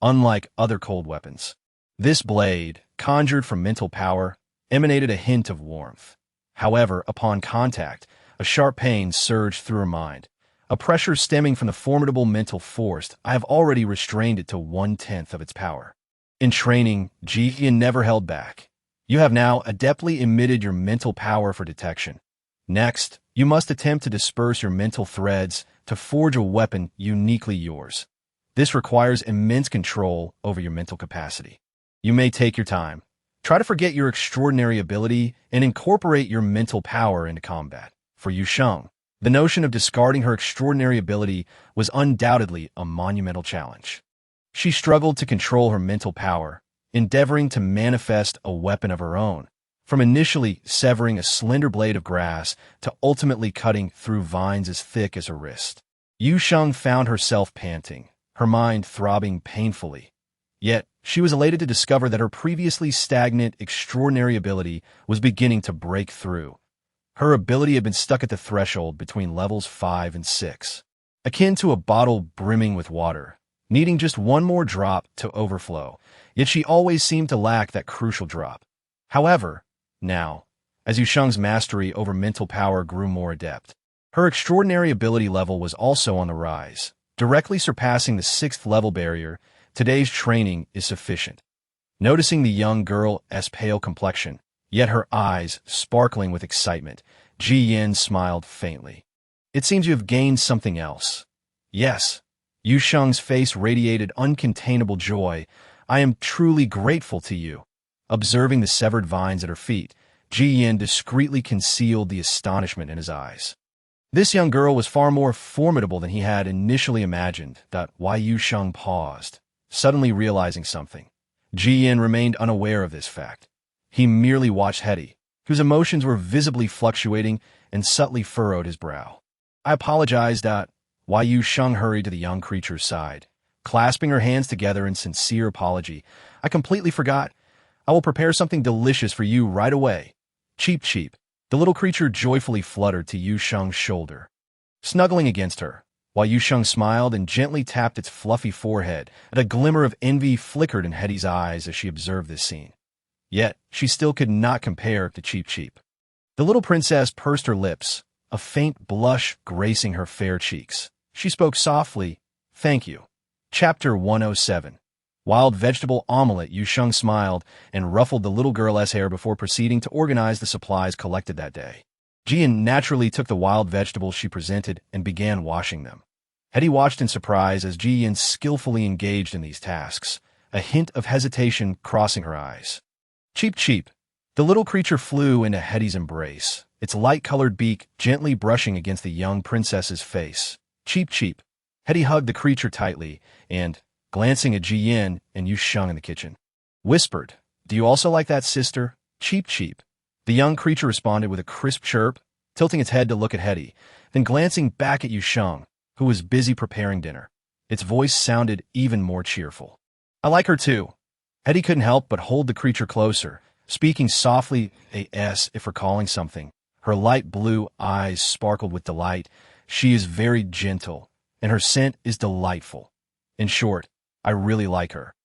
Unlike other cold weapons, this blade, conjured from mental power, emanated a hint of warmth. However, upon contact, a sharp pain surged through her mind. A pressure stemming from the formidable mental force. I have already restrained it to 1/10 of its power. In training, Jian never held back. You have now adeptly emitted your mental power for detection. Next, you must attempt to disperse your mental threads to forge a weapon uniquely yours. This requires immense control over your mental capacity. You may take your time. Try to forget your extraordinary ability and incorporate your mental power into combat. For Yu Sheng, the notion of discarding her extraordinary ability was undoubtedly a monumental challenge. She struggled to control her mental power, endeavoring to manifest a weapon of her own, from initially severing a slender blade of grass to ultimately cutting through vines as thick as her wrist. Yu Sheng found herself panting, her mind throbbing painfully. Yet, she was elated to discover that her previously stagnant, extraordinary ability was beginning to break through. Her ability had been stuck at the threshold between levels 5 and 6, akin to a bottle brimming with water, needing just one more drop to overflow, yet she always seemed to lack that crucial drop. However, now, as Yu Sheng's mastery over mental power grew more adept, her extraordinary ability level was also on the rise, directly surpassing the 6th level barrier. Today's training is sufficient. Noticing the young girl's pale complexion, yet her eyes sparkling with excitement, Jian smiled faintly. "It seems you have gained something else." "Yes." Yu Sheng's face radiated uncontainable joy. "I am truly grateful to you." Observing the severed vines at her feet, Jian discreetly concealed the astonishment in his eyes. This young girl was far more formidable than he had initially imagined. Why Yu Sheng paused, suddenly realizing something. Jian remained unaware of this fact. He merely watched Hetty, whose emotions were visibly fluctuating, and subtly furrowed his brow. "I apologize." Why Yu Sheng hurried to the young creature's side, clasping her hands together in sincere apology. "I completely forgot. I will prepare something delicious for you right away." "Cheep cheep." The little creature joyfully fluttered to Yu Sheng's shoulder, snuggling against her, while Yu Sheng smiled and gently tapped its fluffy forehead. A glimmer of envy flickered in Hetty's eyes as she observed this scene. Yet, she still could not compare to Cheep Cheep. The little princess pursed her lips, a faint blush gracing her fair cheeks. She spoke softly, "Thank you." Chapter 107. Wild vegetable omelette. Yu Sheng smiled and ruffled the little girl's hair before proceeding to organize the supplies collected that day. Jian naturally took the wild vegetables she presented and began washing them. Hetty watched in surprise as Jian skillfully engaged in these tasks, a hint of hesitation crossing her eyes. "Cheep cheep." The little creature flew into Hetty's embrace, its light-colored beak gently brushing against the young princess's face. "Cheep cheep." Hetty hugged the creature tightly and, glancing at Jian and Yu Sheng in the kitchen, whispered, "Do you also like that, sister? Cheep cheep." The young creature responded with a crisp chirp, tilting its head to look at Hetty, then glancing back at Yu Sheng, who was busy preparing dinner. Its voice sounded even more cheerful. "I like her too." Hetty couldn't help but hold the creature closer, speaking softly as if recalling something. Her light blue eyes sparkled with delight. "She is very gentle, and her scent is delightful. In short, I really like her.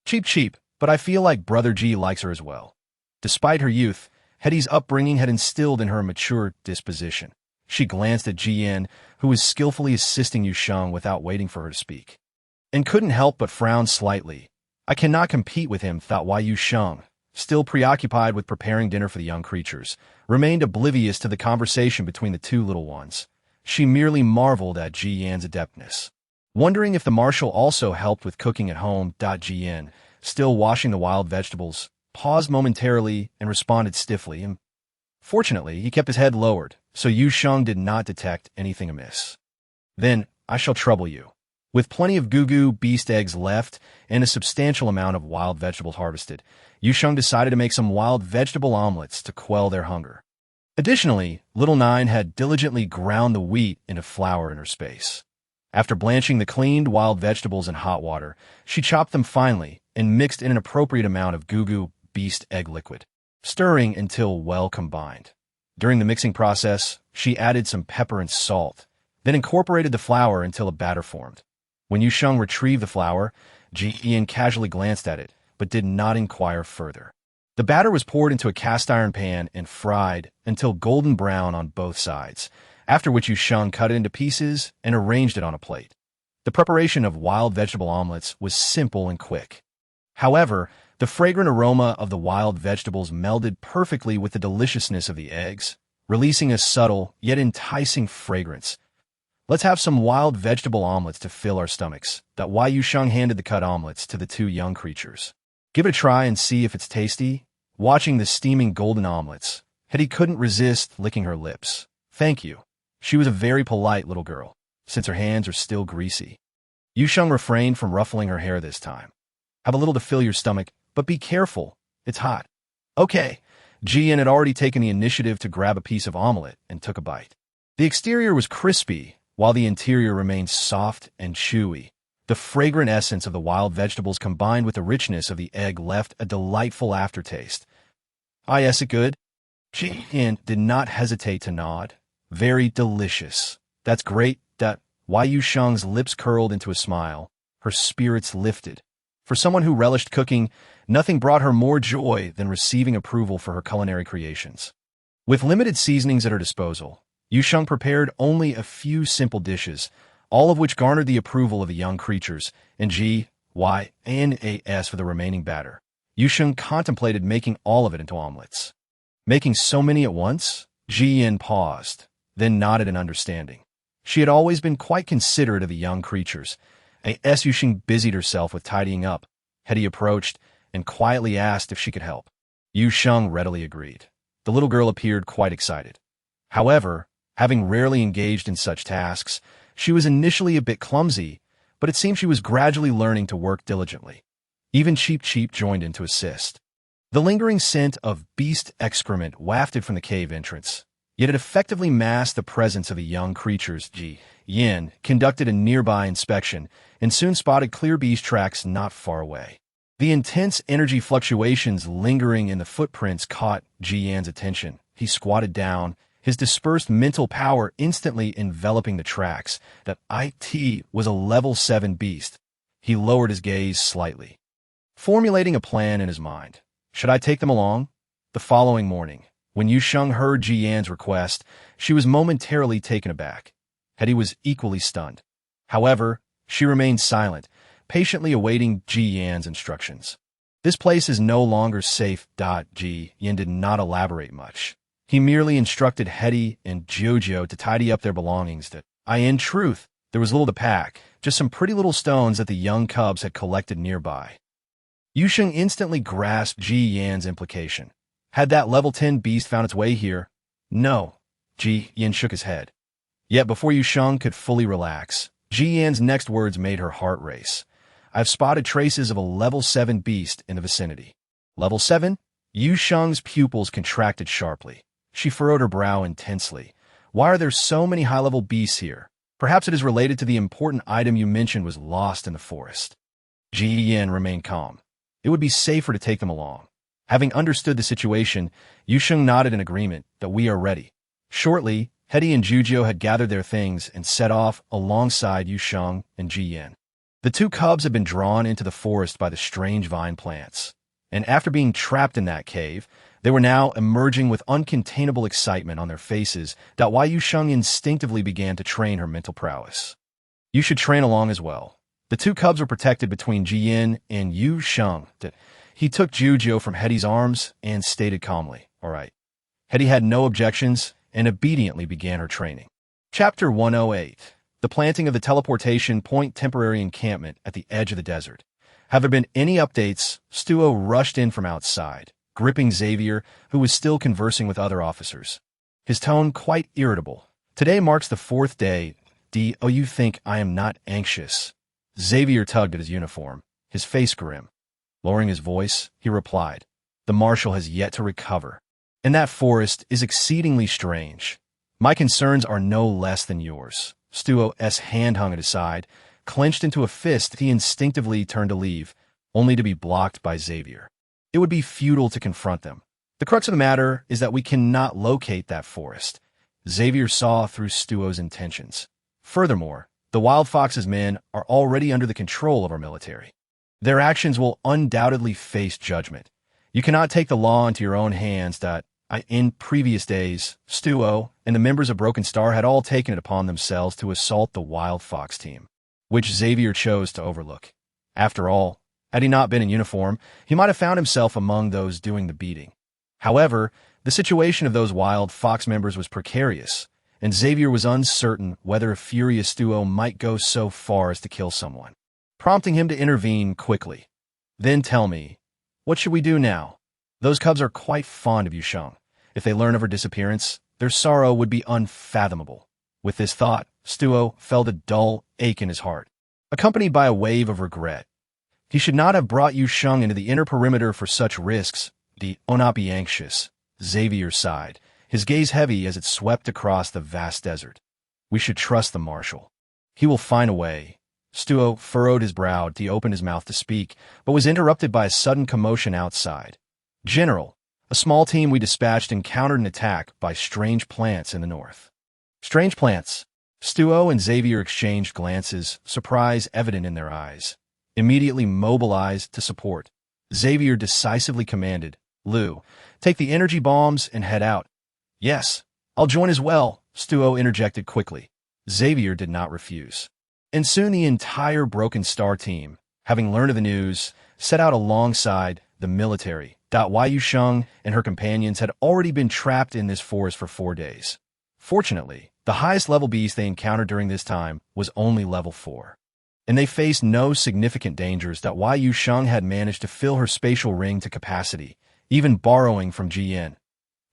Cheap, but I feel like Brother G likes her as well. Despite her youth, Hetty's upbringing had instilled in her a mature disposition. She glanced at Jian, who was skillfully assisting Yu Sheng without waiting for her to speak, and couldn't help but frown slightly. I cannot compete with him, thought Yu Sheng, still preoccupied with preparing dinner for the young creatures, remained oblivious to the conversation between the two little ones. She merely marveled at Jian's adeptness. Wondering if the marshal also helped with cooking at home, Jian, still washing the wild vegetables, paused momentarily and responded stiffly. And fortunately, he kept his head lowered, so Yu Sheng did not detect anything amiss. Then, I shall trouble you. With plenty of goo beast eggs left and a substantial amount of wild vegetables harvested, Yu Sheng decided to make some wild vegetable omelets to quell their hunger. Additionally, Little Nine had diligently ground the wheat into flour in her space. After blanching the cleaned wild vegetables in hot water, she chopped them finely and mixed in an appropriate amount of goo beast egg liquid, stirring until well combined. During the mixing process, she added some pepper and salt, then incorporated the flour until a batter formed. When Yu Sheng retrieved the flour, Jian casually glanced at it, but did not inquire further. The batter was poured into a cast-iron pan and fried until golden brown on both sides, after which Yu Sheng cut it into pieces and arranged it on a plate. The preparation of wild vegetable omelets was simple and quick. However, the fragrant aroma of the wild vegetables melded perfectly with the deliciousness of the eggs, releasing a subtle yet enticing fragrance. Let's have some wild vegetable omelets to fill our stomachs. Yu Sheng handed the cut omelets to the two young creatures. Give it a try and see if it's tasty. Watching the steaming golden omelets, Hetty couldn't resist licking her lips. Thank you. She was a very polite little girl, since her hands are still greasy. Yu Sheng refrained from ruffling her hair this time. Have a little to fill your stomach, but be careful. It's hot. Okay. Jian had already taken the initiative to grab a piece of omelet and took a bite. The exterior was crispy, while the interior remained soft and chewy. The fragrant essence of the wild vegetables combined with the richness of the egg left a delightful aftertaste. Is it good? Jian did not hesitate to nod. Very delicious. That's great. Yu Sheng's lips curled into a smile. Her spirits lifted. For someone who relished cooking, nothing brought her more joy than receiving approval for her culinary creations. With limited seasonings at her disposal, Yu Sheng prepared only a few simple dishes, all of which garnered the approval of the young creatures, and as for the remaining batter. Yu Sheng contemplated making all of it into omelets. Making so many at once? Jian paused, then nodded in understanding. She had always been quite considerate of the young creatures. Yu Sheng busied herself with tidying up. Hetty approached and quietly asked if she could help. Yu Sheng readily agreed. The little girl appeared quite excited. However, having rarely engaged in such tasks, she was initially a bit clumsy, but it seemed she was gradually learning to work diligently. Even Cheep joined in to assist. The lingering scent of beast excrement wafted from the cave entrance, yet it effectively masked the presence of the young creatures. Jian conducted a nearby inspection and soon spotted clear beast tracks not far away. The intense energy fluctuations lingering in the footprints caught Jian's attention. He squatted down, his dispersed mental power instantly enveloping the tracks. It was a level 7 beast. He lowered his gaze slightly, formulating a plan in his mind. Should I take them along? The following morning, when Yu Sheng heard Jian's request, she was momentarily taken aback. Hetty was equally stunned. However, she remained silent, patiently awaiting Jian's instructions. This place is no longer safe. Jian did not elaborate much. He merely instructed Hetty and Jojo to tidy up their belongings. In truth, there was little to pack, just some pretty little stones that the young cubs had collected nearby. Yu Sheng instantly grasped Jian's implication. Had that level 10 beast found its way here? No. Jian shook his head. Yet before Yu Sheng could fully relax, Jian's next words made her heart race. I've spotted traces of a level 7 beast in the vicinity. Level 7? Yu Sheng's pupils contracted sharply. She furrowed her brow intensely. Why are there so many high-level beasts here? Perhaps it is related to the important item you mentioned was lost in the forest. Jian remained calm. It would be safer to take them along. Having understood the situation, Yu Sheng nodded in agreement that we are ready. Shortly, Hetty and Jujio had gathered their things and set off alongside Yu Sheng and Ji Yin. The two cubs had been drawn into the forest by the strange vine plants, and after being trapped in that cave, they were now emerging with uncontainable excitement on their faces. Why Yu Sheng instinctively began to train her mental prowess. You should train along as well. The two cubs were protected between Ji Yin and Yu Sheng. He took Jujio from Hetty's arms and stated calmly, "All right." Hetty had no objections and obediently began her training. Chapter 108. The planting of the teleportation point temporary encampment at the edge of the desert. Have there been any updates? Stuo rushed in from outside, gripping Xavier, who was still conversing with other officers. His tone quite irritable. Today marks the 4th day. Oh, you think I am not anxious? Xavier tugged at his uniform, his face grim. Lowering his voice, he replied, "The Marshal has yet to recover. And that forest is exceedingly strange. My concerns are no less than yours." Stuo's hand hung at his side, clenched into a fist. He instinctively turned to leave, only to be blocked by Xavier. It would be futile to confront them. The crux of the matter is that we cannot locate that forest. Xavier saw through Stuo's intentions. Furthermore, the Wild Fox's men are already under the control of our military. Their actions will undoubtedly face judgment. You cannot take the law into your own hands. In previous days, Stuo and the members of Broken Star had all taken it upon themselves to assault the Wild Fox team, which Xavier chose to overlook. After all, had he not been in uniform, he might have found himself among those doing the beating. However, the situation of those Wild Fox members was precarious, and Xavier was uncertain whether a furious Stuo might go so far as to kill someone, prompting him to intervene quickly. "Then tell me, what should we do now? Those cubs are quite fond of Yu Sheng. If they learn of her disappearance, their sorrow would be unfathomable." With this thought, Stuo felt a dull ache in his heart, accompanied by a wave of regret. He should not have brought Yu Sheng into the inner perimeter for such risks. Not be anxious. Xavier sighed, his gaze heavy as it swept across the vast desert. "We should trust the Marshal. He will find a way." Stuo furrowed his brow. He opened his mouth to speak, but was interrupted by a sudden commotion outside. "General, a small team we dispatched encountered an attack by strange plants in the north." "Strange plants?" Stuo and Xavier exchanged glances, surprise evident in their eyes. Immediately mobilized to support, Xavier decisively commanded, "Lu, take the energy bombs and head out." "Yes, I'll join as well," Stuo interjected quickly. Xavier did not refuse. And soon the entire Broken Star team, having learned of the news, set out alongside the military. Yu Sheng and her companions had already been trapped in this forest for 4 days. Fortunately, the highest level beast they encountered during this time was only level 4. And they faced no significant dangers. Yu Sheng had managed to fill her spatial ring to capacity, even borrowing from Ji Yin.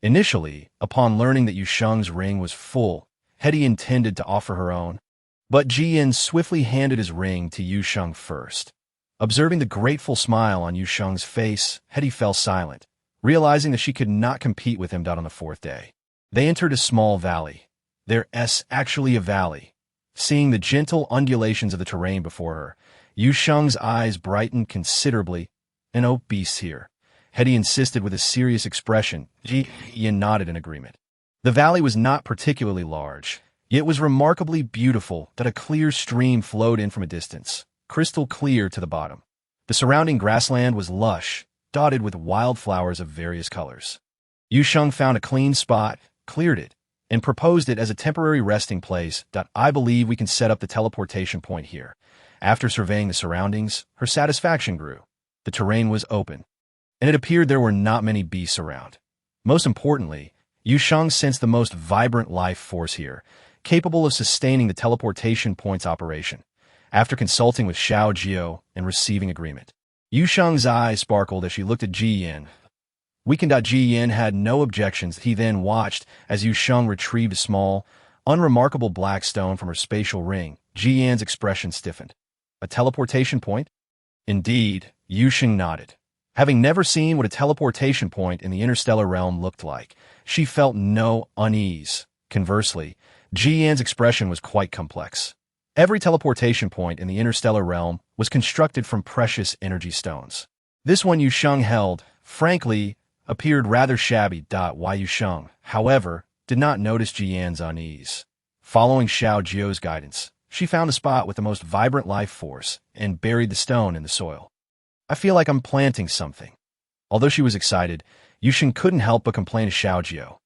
Initially, upon learning that Yu Sheng's ring was full, Hetty intended to offer her own. But Ji Yin swiftly handed his ring to Yu Sheng first. Observing the grateful smile on Yu Sheng's face, Hetty fell silent, realizing that she could not compete with him on the 4th day. They entered a small valley. There's actually a valley. Seeing the gentle undulations of the terrain before her, Yu Sheng's eyes brightened considerably. "And oh, beasts here," Hetty insisted with a serious expression. Ji Yin nodded in agreement. The valley was not particularly large, yet was remarkably beautiful. A clear stream flowed in from a distance, crystal clear to the bottom. The surrounding grassland was lush, dotted with wildflowers of various colors. Yu Sheng found a clean spot, cleared it, and proposed it as a temporary resting place. "I believe we can set up the teleportation point here." After surveying the surroundings, her satisfaction grew. The terrain was open, and it appeared there were not many beasts around. Most importantly, Yu Sheng sensed the most vibrant life force here, capable of sustaining the teleportation point's operation. After consulting with Xiao Jio and receiving agreement, Yu Sheng's eyes sparkled as she looked at Ji Yin. Ji Yin had no objections. He then watched as Yu Sheng retrieved a small, unremarkable black stone from her spatial ring. Ji Yin's expression stiffened. "A teleportation point?" "Indeed," Yu Sheng nodded. Having never seen what a teleportation point in the interstellar realm looked like, she felt no unease. Conversely, Ji Yin's expression was quite complex. Every teleportation point in the interstellar realm was constructed from precious energy stones. This one Yu Sheng held, frankly, appeared rather shabby. Yu Sheng, however, did not notice Jian's unease. Following Xiao Jiu's guidance, she found a spot with the most vibrant life force and buried the stone in the soil. I feel like I'm planting something. Although she was excited, Yu Sheng couldn't help but complain to Xiao Jiu.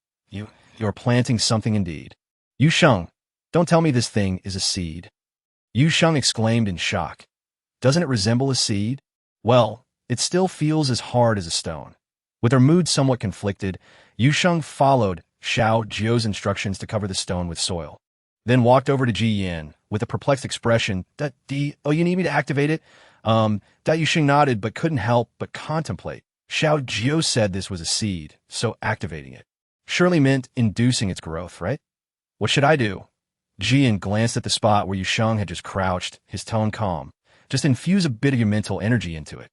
You're planting something indeed. Yu Sheng, don't tell me this thing is a seed. Yu Sheng exclaimed in shock. Doesn't it resemble a seed? Well, it still feels as hard as a stone. With her mood somewhat conflicted, Yu Sheng followed Xiao Jiu's instructions to cover the stone with soil. Then walked over to Ji Yan with a perplexed expression. Oh, you need me to activate it? Yu Sheng nodded but couldn't help but contemplate. Xiao Jiu said this was a seed, so activating it surely meant inducing its growth, right? What should I do? Jian glanced at the spot where Yu Sheng had just crouched, his tone calm. Just infuse a bit of your mental energy into it.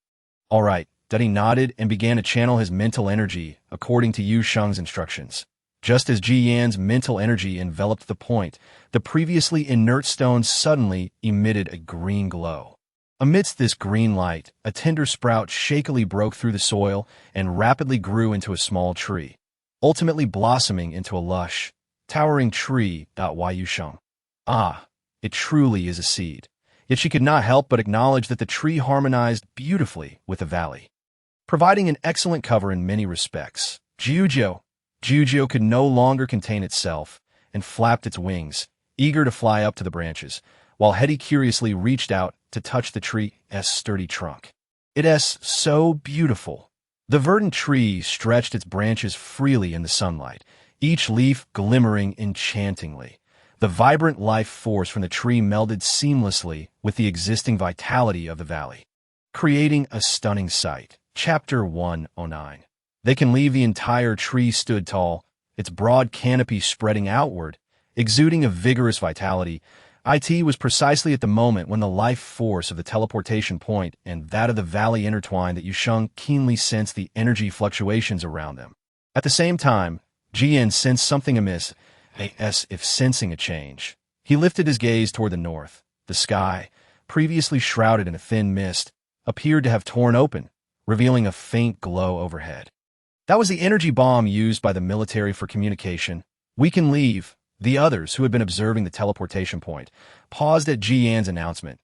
All right, Duddy nodded and began to channel his mental energy according to Yu Sheng's instructions. Just as Ji Yan's mental energy enveloped the point, the previously inert stone suddenly emitted a green glow. Amidst this green light, a tender sprout shakily broke through the soil and rapidly grew into a small tree, ultimately blossoming into a lush, towering tree. Yu Sheng. Ah, it truly is a seed. Yet she could not help but acknowledge that the tree harmonized beautifully with the valley, providing an excellent cover in many respects. Jiujiu could no longer contain itself and flapped its wings, eager to fly up to the branches, while Hetty curiously reached out to touch the tree's sturdy trunk. It is so beautiful. The verdant tree stretched its branches freely in the sunlight, each leaf glimmering enchantingly. The vibrant life force from the tree melded seamlessly with the existing vitality of the valley, creating a stunning sight. Chapter 109. They can leave the entire tree stood tall, its broad canopy spreading outward, exuding a vigorous vitality. It was precisely at the moment when the life force of the teleportation point and that of the valley intertwined that Yu Sheng keenly sensed the energy fluctuations around them. At the same time, Jian sensed something amiss, as if sensing a change. He lifted his gaze toward the north. The sky, previously shrouded in a thin mist, appeared to have torn open, revealing a faint glow overhead. That was the energy bomb used by the military for communication. We can leave. The others, who had been observing the teleportation point, paused at Ji Yan's announcement.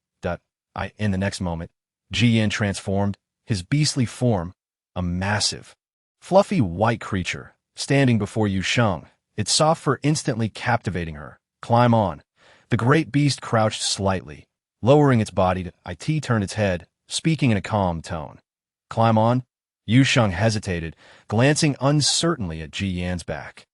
In the next moment, Ji Yan transformed, his beastly form, a massive, fluffy white creature, standing before Yu Sheng, its soft fur instantly captivating her. Climb on. The great beast crouched slightly, lowering its body. It turned its head, speaking in a calm tone. Climb on? Yu Sheng hesitated, glancing uncertainly at Ji Yan's back.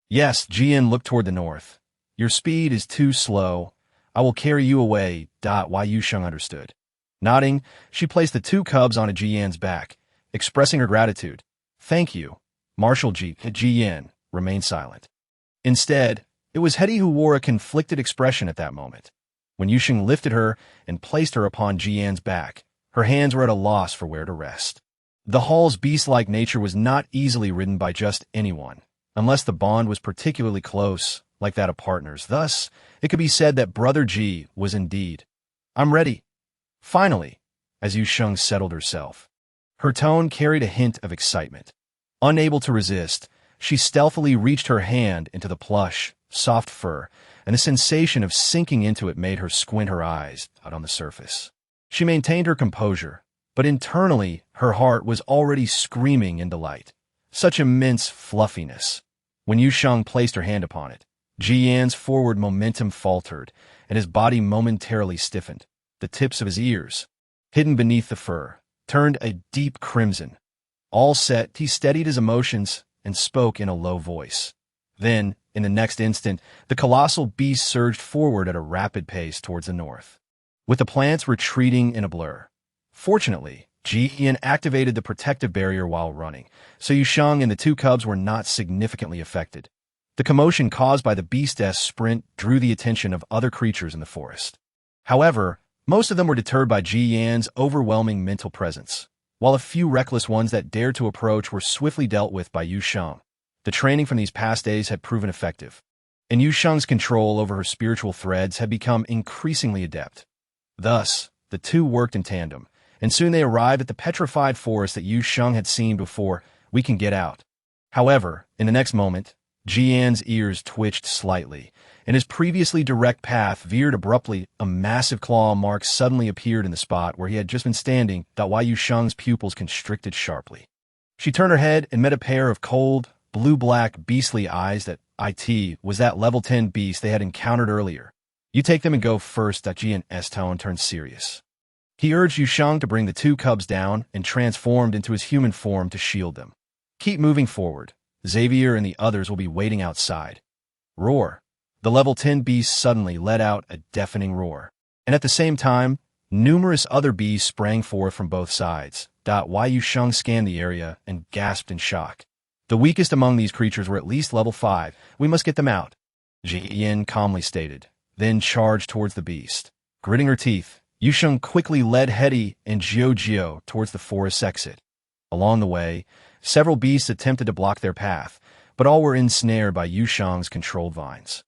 Yes, Jian looked toward the north. Your speed is too slow. I will carry you away. Yu Sheng understood. Nodding, she placed the two cubs on Jian's back, expressing her gratitude. Thank you. Marshal Jian remained silent. Instead, it was Hetty who wore a conflicted expression at that moment. When Yu Sheng lifted her and placed her upon Jian's back, her hands were at a loss for where to rest. The hall's beast-like nature was not easily ridden by just anyone, unless the bond was particularly close, like that of partners. Thus, it could be said that Brother Ji was indeed. I'm ready. Finally, as Yu Sheng settled herself. Her tone carried a hint of excitement. Unable to resist, she stealthily reached her hand into the plush, soft fur, and the sensation of sinking into it made her squint her eyes out on the surface. She maintained her composure, but internally her heart was already screaming in delight. Such immense fluffiness. When Yu Sheng placed her hand upon it, Ji Yan's forward momentum faltered, and his body momentarily stiffened. The tips of his ears, hidden beneath the fur, turned a deep crimson. All set, he steadied his emotions and spoke in a low voice. Then, in the next instant, the colossal beast surged forward at a rapid pace towards the north, with the plants retreating in a blur. Fortunately, Ji Yan activated the protective barrier while running, so Yu Sheng and the two cubs were not significantly affected. The commotion caused by the beast's sprint drew the attention of other creatures in the forest. However, most of them were deterred by Ji Yan's overwhelming mental presence, while a few reckless ones that dared to approach were swiftly dealt with by Yu Sheng. The training from these past days had proven effective, and Yu Sheng's control over her spiritual threads had become increasingly adept. Thus, the two worked in tandem, and soon they arrived at the petrified forest that Yu Sheng had seen before. We can get out. However, in the next moment, Jian's ears twitched slightly, and his previously direct path veered abruptly. A massive claw mark suddenly appeared in the spot where he had just been standing. Yu Sheng's pupils constricted sharply. She turned her head and met a pair of cold, blue-black, beastly eyes. That it was that level 10 beast they had encountered earlier. You take them and go first. Jian's tone turned serious. He urged Yu Sheng to bring the two cubs down and transformed into his human form to shield them. Keep moving forward. Xavier and the others will be waiting outside. Roar. The level 10 beast suddenly let out a deafening roar. And at the same time, numerous other beasts sprang forth from both sides. Yu Sheng scanned the area and gasped in shock. The weakest among these creatures were at least level 5. We must get them out, Jian calmly stated, then charged towards the beast. Gritting her teeth, Yu Sheng quickly led Hedi and Jiao towards the forest's exit. Along the way, several beasts attempted to block their path, but all were ensnared by Yu Sheng's controlled vines.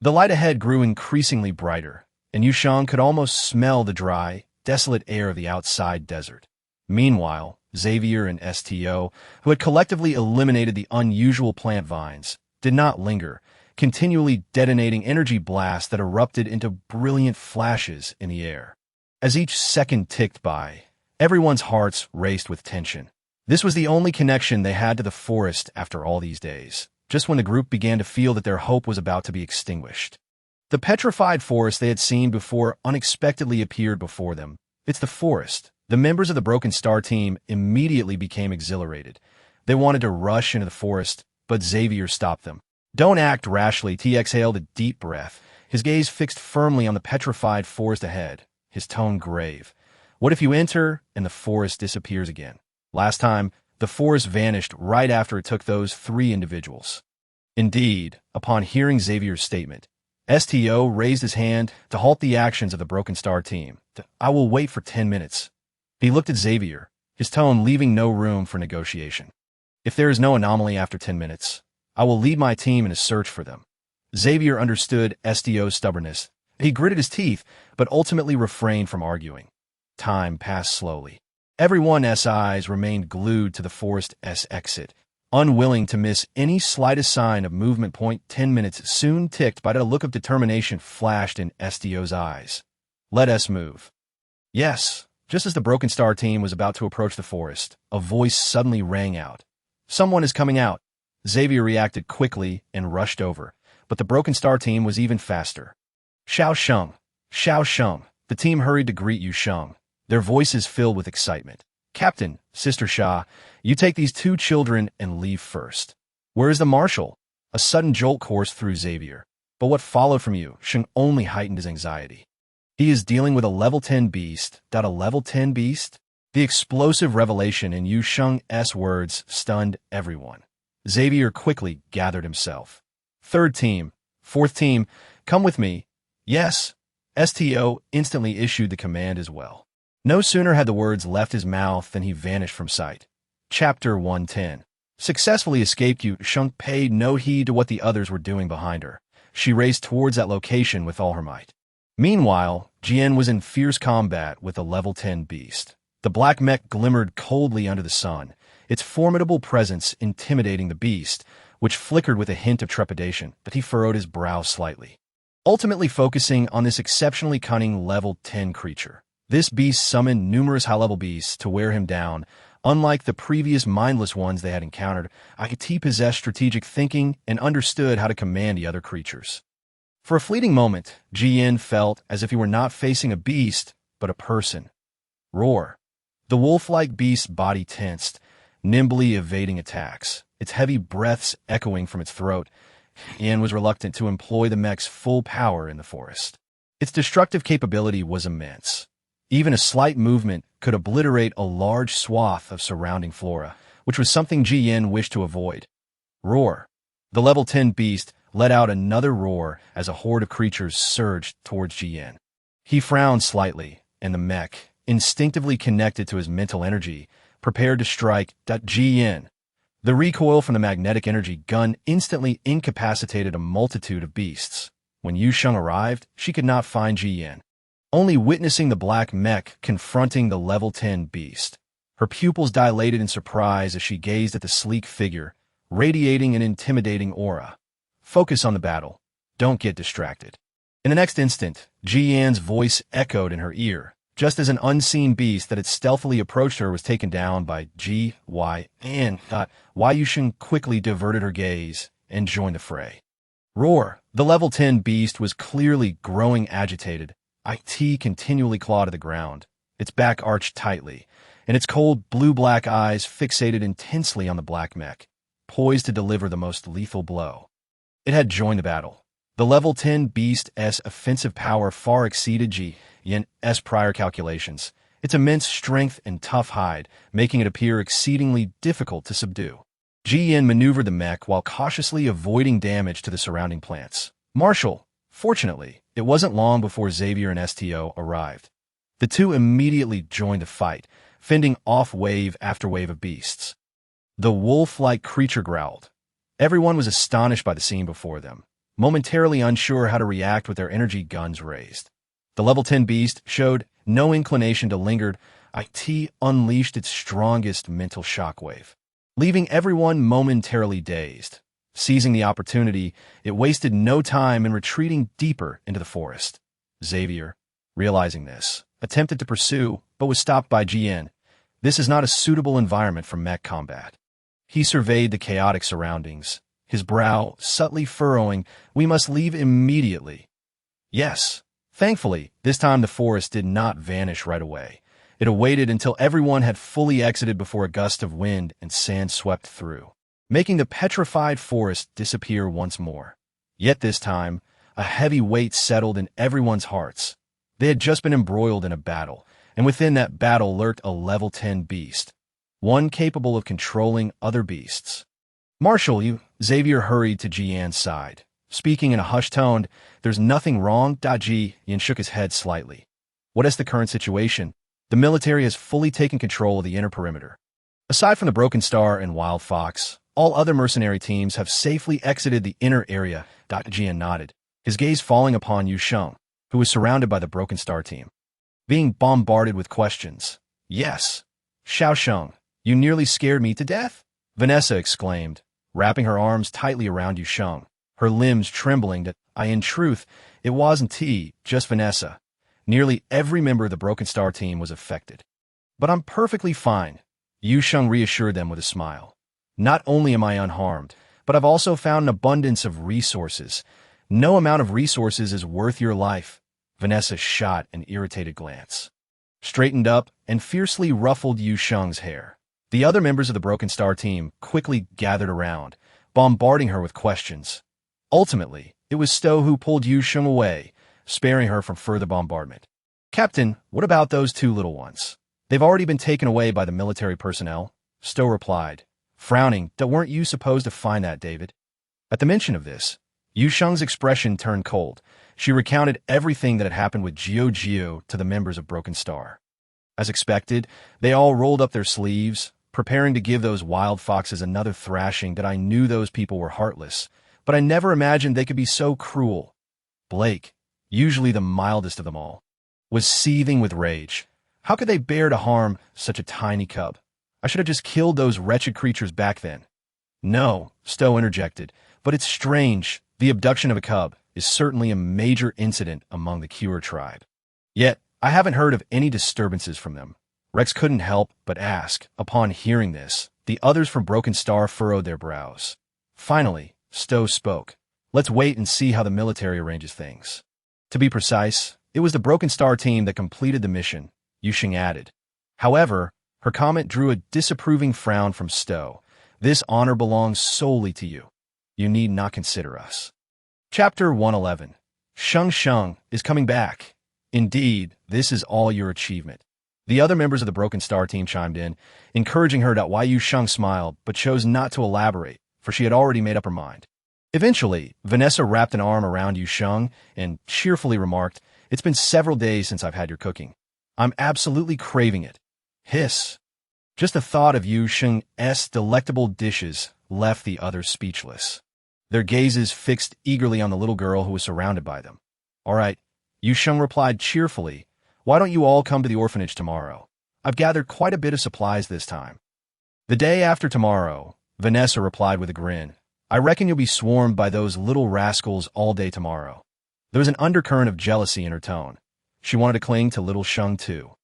The light ahead grew increasingly brighter, and Yu Sheng could almost smell the dry, desolate air of the outside desert. Meanwhile, Xavier and Sto, who had collectively eliminated the unusual plant vines, did not linger, continually detonating energy blasts that erupted into brilliant flashes in the air. As each second ticked by, everyone's hearts raced with tension. This was the only connection they had to the forest after all these days, just when the group began to feel that their hope was about to be extinguished. The petrified forest they had seen before unexpectedly appeared before them. It's the forest. The members of the Broken Star team immediately became exhilarated. They wanted to rush into the forest, but Xavier stopped them. Don't act rashly. He exhaled a deep breath, his gaze fixed firmly on the petrified forest ahead, his tone grave. What if you enter and the forest disappears again? Last time, the forest vanished right after it took those 3 individuals. Indeed, upon hearing Xavier's statement, Sto raised his hand to halt the actions of the Broken Star team. I will wait for 10 minutes. He looked at Xavier, his tone leaving no room for negotiation. If there is no anomaly after 10 minutes, I will lead my team in a search for them. Xavier understood Sto's stubbornness. He gritted his teeth, but ultimately refrained from arguing. Time passed slowly. Everyone's eyes remained glued to the forest's exit, unwilling to miss any slightest sign of movement. 10 minutes soon ticked by. A look of determination flashed in Sto's eyes. Let us move. Yes. Just as the Broken Star team was about to approach the forest, a voice suddenly rang out. Someone is coming out. Xavier reacted quickly and rushed over, but the Broken Star team was even faster. Xiao Sheng! Xiao Sheng! The team hurried to greet Yu Sheng, their voices filled with excitement. Captain, Sister Xia, you take these 2 children and leave first. Where is the Marshal? A sudden jolt coursed through Xavier, but what followed from Yu Sheng only heightened his anxiety. He is dealing with a level 10 beast. A level 10 beast? The explosive revelation in Yu Sheng's words stunned everyone. Xavier quickly gathered himself. 3rd team, 4th team, come with me. Yes. Sto instantly issued the command as well. No sooner had the words left his mouth than he vanished from sight. Chapter 110. Successfully escaped. Yu Sheng paid no heed to what the others were doing behind her. She raced towards that location with all her might. Meanwhile, Jian was in fierce combat with a level 10 beast. The black mech glimmered coldly under the sun, its formidable presence intimidating the beast, which flickered with a hint of trepidation, but he furrowed his brow slightly. Ultimately focusing on this exceptionally cunning level 10 creature, this beast summoned numerous high-level beasts to wear him down. Unlike the previous mindless ones they had encountered, He possessed strategic thinking and understood how to command the other creatures. For a fleeting moment, Jian felt as if he were not facing a beast, but a person. Roar. The wolf-like beast's body tensed, nimbly evading attacks, its heavy breaths echoing from its throat. Jian was reluctant to employ the mech's full power in the forest. Its destructive capability was immense. Even a slight movement could obliterate a large swath of surrounding flora, which was something Jian wished to avoid. Roar. The level 10 beast let out another roar as a horde of creatures surged towards Jian. He frowned slightly, and the mech, instinctively connected to his mental energy, prepared to strike. Jian. The recoil from the magnetic energy gun instantly incapacitated a multitude of beasts. When Yu Sheng arrived, she could not find Jian. Only witnessing the black mech confronting the level 10 beast. Her pupils dilated in surprise as she gazed at the sleek figure, radiating an intimidating aura. Focus on the battle. Don't get distracted. In the next instant, Ji Yan's voice echoed in her ear, just as an unseen beast that had stealthily approached her was taken down by Ji Yan. Yu Sheng quickly diverted her gaze and joined the fray. Roar! The level 10 beast was clearly growing agitated. It continually clawed at the ground, its back arched tightly, and its cold blue-black eyes fixated intensely on the black mech, poised to deliver the most lethal blow. It had joined the battle. The level 10 beast's offensive power far exceeded Ji Yan's prior calculations, its immense strength and tough hide making it appear exceedingly difficult to subdue. Ji Yan maneuvered the mech while cautiously avoiding damage to the surrounding plants. Marshal, fortunately, it wasn't long before Xavier and STO arrived. The two immediately joined the fight, fending off wave after wave of beasts. The wolf-like creature growled. Everyone was astonished by the scene before them, momentarily unsure how to react with their energy guns raised. The level 10 beast showed no inclination to linger. It unleashed its strongest mental shockwave, leaving everyone momentarily dazed. Seizing the opportunity, it wasted no time in retreating deeper into the forest. Xavier, realizing this, attempted to pursue, but was stopped by Ji Yan. This is not a suitable environment for mech combat. He surveyed the chaotic surroundings, his brow subtly furrowing. We must leave immediately. Yes. Thankfully, this time the forest did not vanish right away. It awaited until everyone had fully exited before a gust of wind and sand swept through, making the petrified forest disappear once more. Yet this time, a heavy weight settled in everyone's hearts. They had just been embroiled in a battle, and within that battle lurked a level 10 beast, one capable of controlling other beasts. Marshal, Xavier hurried to Ji Yan's side. Speaking in a hushed tone, "There's nothing wrong." Ji Yan shook his head slightly. What is the current situation? The military has fully taken control of the inner perimeter. Aside from the Broken Star and Wild Fox, all other mercenary teams have safely exited the inner area. Ji Yan nodded, his gaze falling upon Yu Sheng, who was surrounded by the Broken Star team, being bombarded with questions. Yes. Xiao Sheng, you nearly scared me to death, Vanessa exclaimed, wrapping her arms tightly around Yu Sheng, her limbs trembling. In truth, it wasn't just Vanessa. Nearly every member of the Broken Star team was affected. But I'm perfectly fine, Yu Sheng reassured them with a smile. Not only am I unharmed, but I've also found an abundance of resources. No amount of resources is worth your life. Vanessa shot an irritated glance, straightened up, and fiercely ruffled Yu Sheng's hair. The other members of the Broken Star team quickly gathered around, bombarding her with questions. Ultimately, it was Stowe who pulled Yu Sheng away, sparing her from further bombardment. Captain, what about those two little ones? They've already been taken away by the military personnel, Stowe replied, frowning. Weren't you supposed to find that, David? At the mention of this, Yu Sheng's expression turned cold. She recounted everything that had happened with Gio to the members of Broken Star. As expected, they all rolled up their sleeves, preparing to give those wild foxes another thrashing. I knew those people were heartless, but I never imagined they could be so cruel. Blake, usually the mildest of them all, was seething with rage. How could they bear to harm such a tiny cub? I should have just killed those wretched creatures back then. No, Stowe interjected, but it's strange. The abduction of a cub is certainly a major incident among the Cure tribe. Yet, I haven't heard of any disturbances from them. Rex couldn't help but ask. Upon hearing this, the others from Broken Star furrowed their brows. Finally, Stowe spoke. Let's wait and see how the military arranges things. To be precise, it was the Broken Star team that completed the mission, Yu Sheng added. However, her comment drew a disapproving frown from Stowe. This honor belongs solely to you. You need not consider us. Chapter 111. Sheng is coming back. Indeed, this is all your achievement. The other members of the Broken Star team chimed in, encouraging her. Yu Sheng smiled, but chose not to elaborate, for she had already made up her mind. Eventually, Vanessa wrapped an arm around Yu Sheng and cheerfully remarked, "It's been several days since I've had your cooking. I'm absolutely craving it." Hiss. Just the thought of Yu Sheng's delectable dishes left the others speechless, their gazes fixed eagerly on the little girl who was surrounded by them. "All right," Yu Sheng replied cheerfully. "Why don't you all come to the orphanage tomorrow? I've gathered quite a bit of supplies this time." The day after tomorrow, Vanessa replied with a grin. I reckon you'll be swarmed by those little rascals all day tomorrow. There was an undercurrent of jealousy in her tone. She wanted to cling to little Sheng too.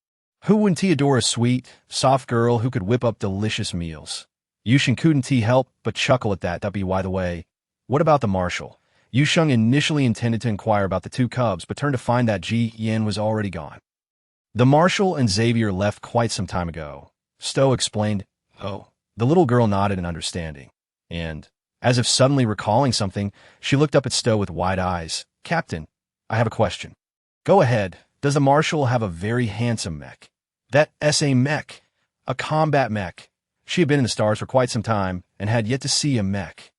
Who wouldn't adore a sweet, soft girl who could whip up delicious meals? Yu Sheng couldn't help but chuckle at that. By the way, what about the Marshal? Yu Sheng initially intended to inquire about the two cubs, but turned to find that Ji Yan was already gone. The Marshal and Xavier left quite some time ago. Stowe explained. Oh. The little girl nodded in understanding. And, as if suddenly recalling something, she looked up at Stowe with wide eyes. Captain, I have a question. Go ahead. Does the Marshal have a very handsome mech? That SA mech. A combat mech. She had been in the stars for quite some time and had yet to see a mech.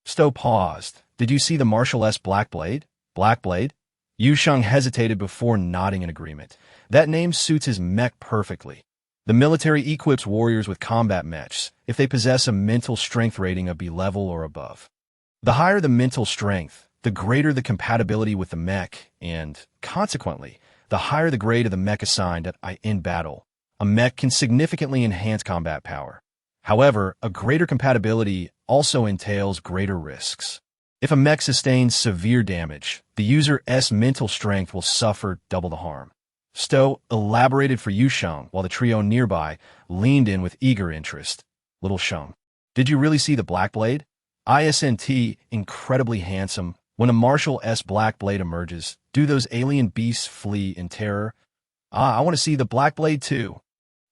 Stowe paused. Did you see the Marshal's Black Blade? Black Blade? Yu Sheng hesitated before nodding in agreement. That name suits his mech perfectly. The military equips warriors with combat mechs if they possess a mental strength rating of B level or above. The higher the mental strength, the greater the compatibility with the mech, and, consequently, the higher the grade of the mech assigned in battle. A mech can significantly enhance combat power. However, a greater compatibility also entails greater risks. If a mech sustains severe damage, the user's mental strength will suffer double the harm. Stowe elaborated for Yu Sheng while the trio nearby leaned in with eager interest. Little Sheng, did you really see the Black Blade? ISNT, incredibly handsome. When a Marshal's Black Blade emerges, do those alien beasts flee in terror? I want to see the Black Blade too.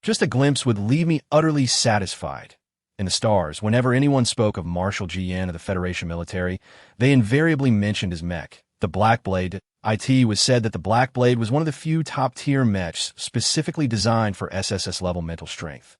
Just a glimpse would leave me utterly satisfied. In the stars, whenever anyone spoke of Marshal Jian of the Federation military, they invariably mentioned his mech, the Black Blade. It was said that the Black Blade was one of the few top-tier mechs specifically designed for SSS-level mental strength,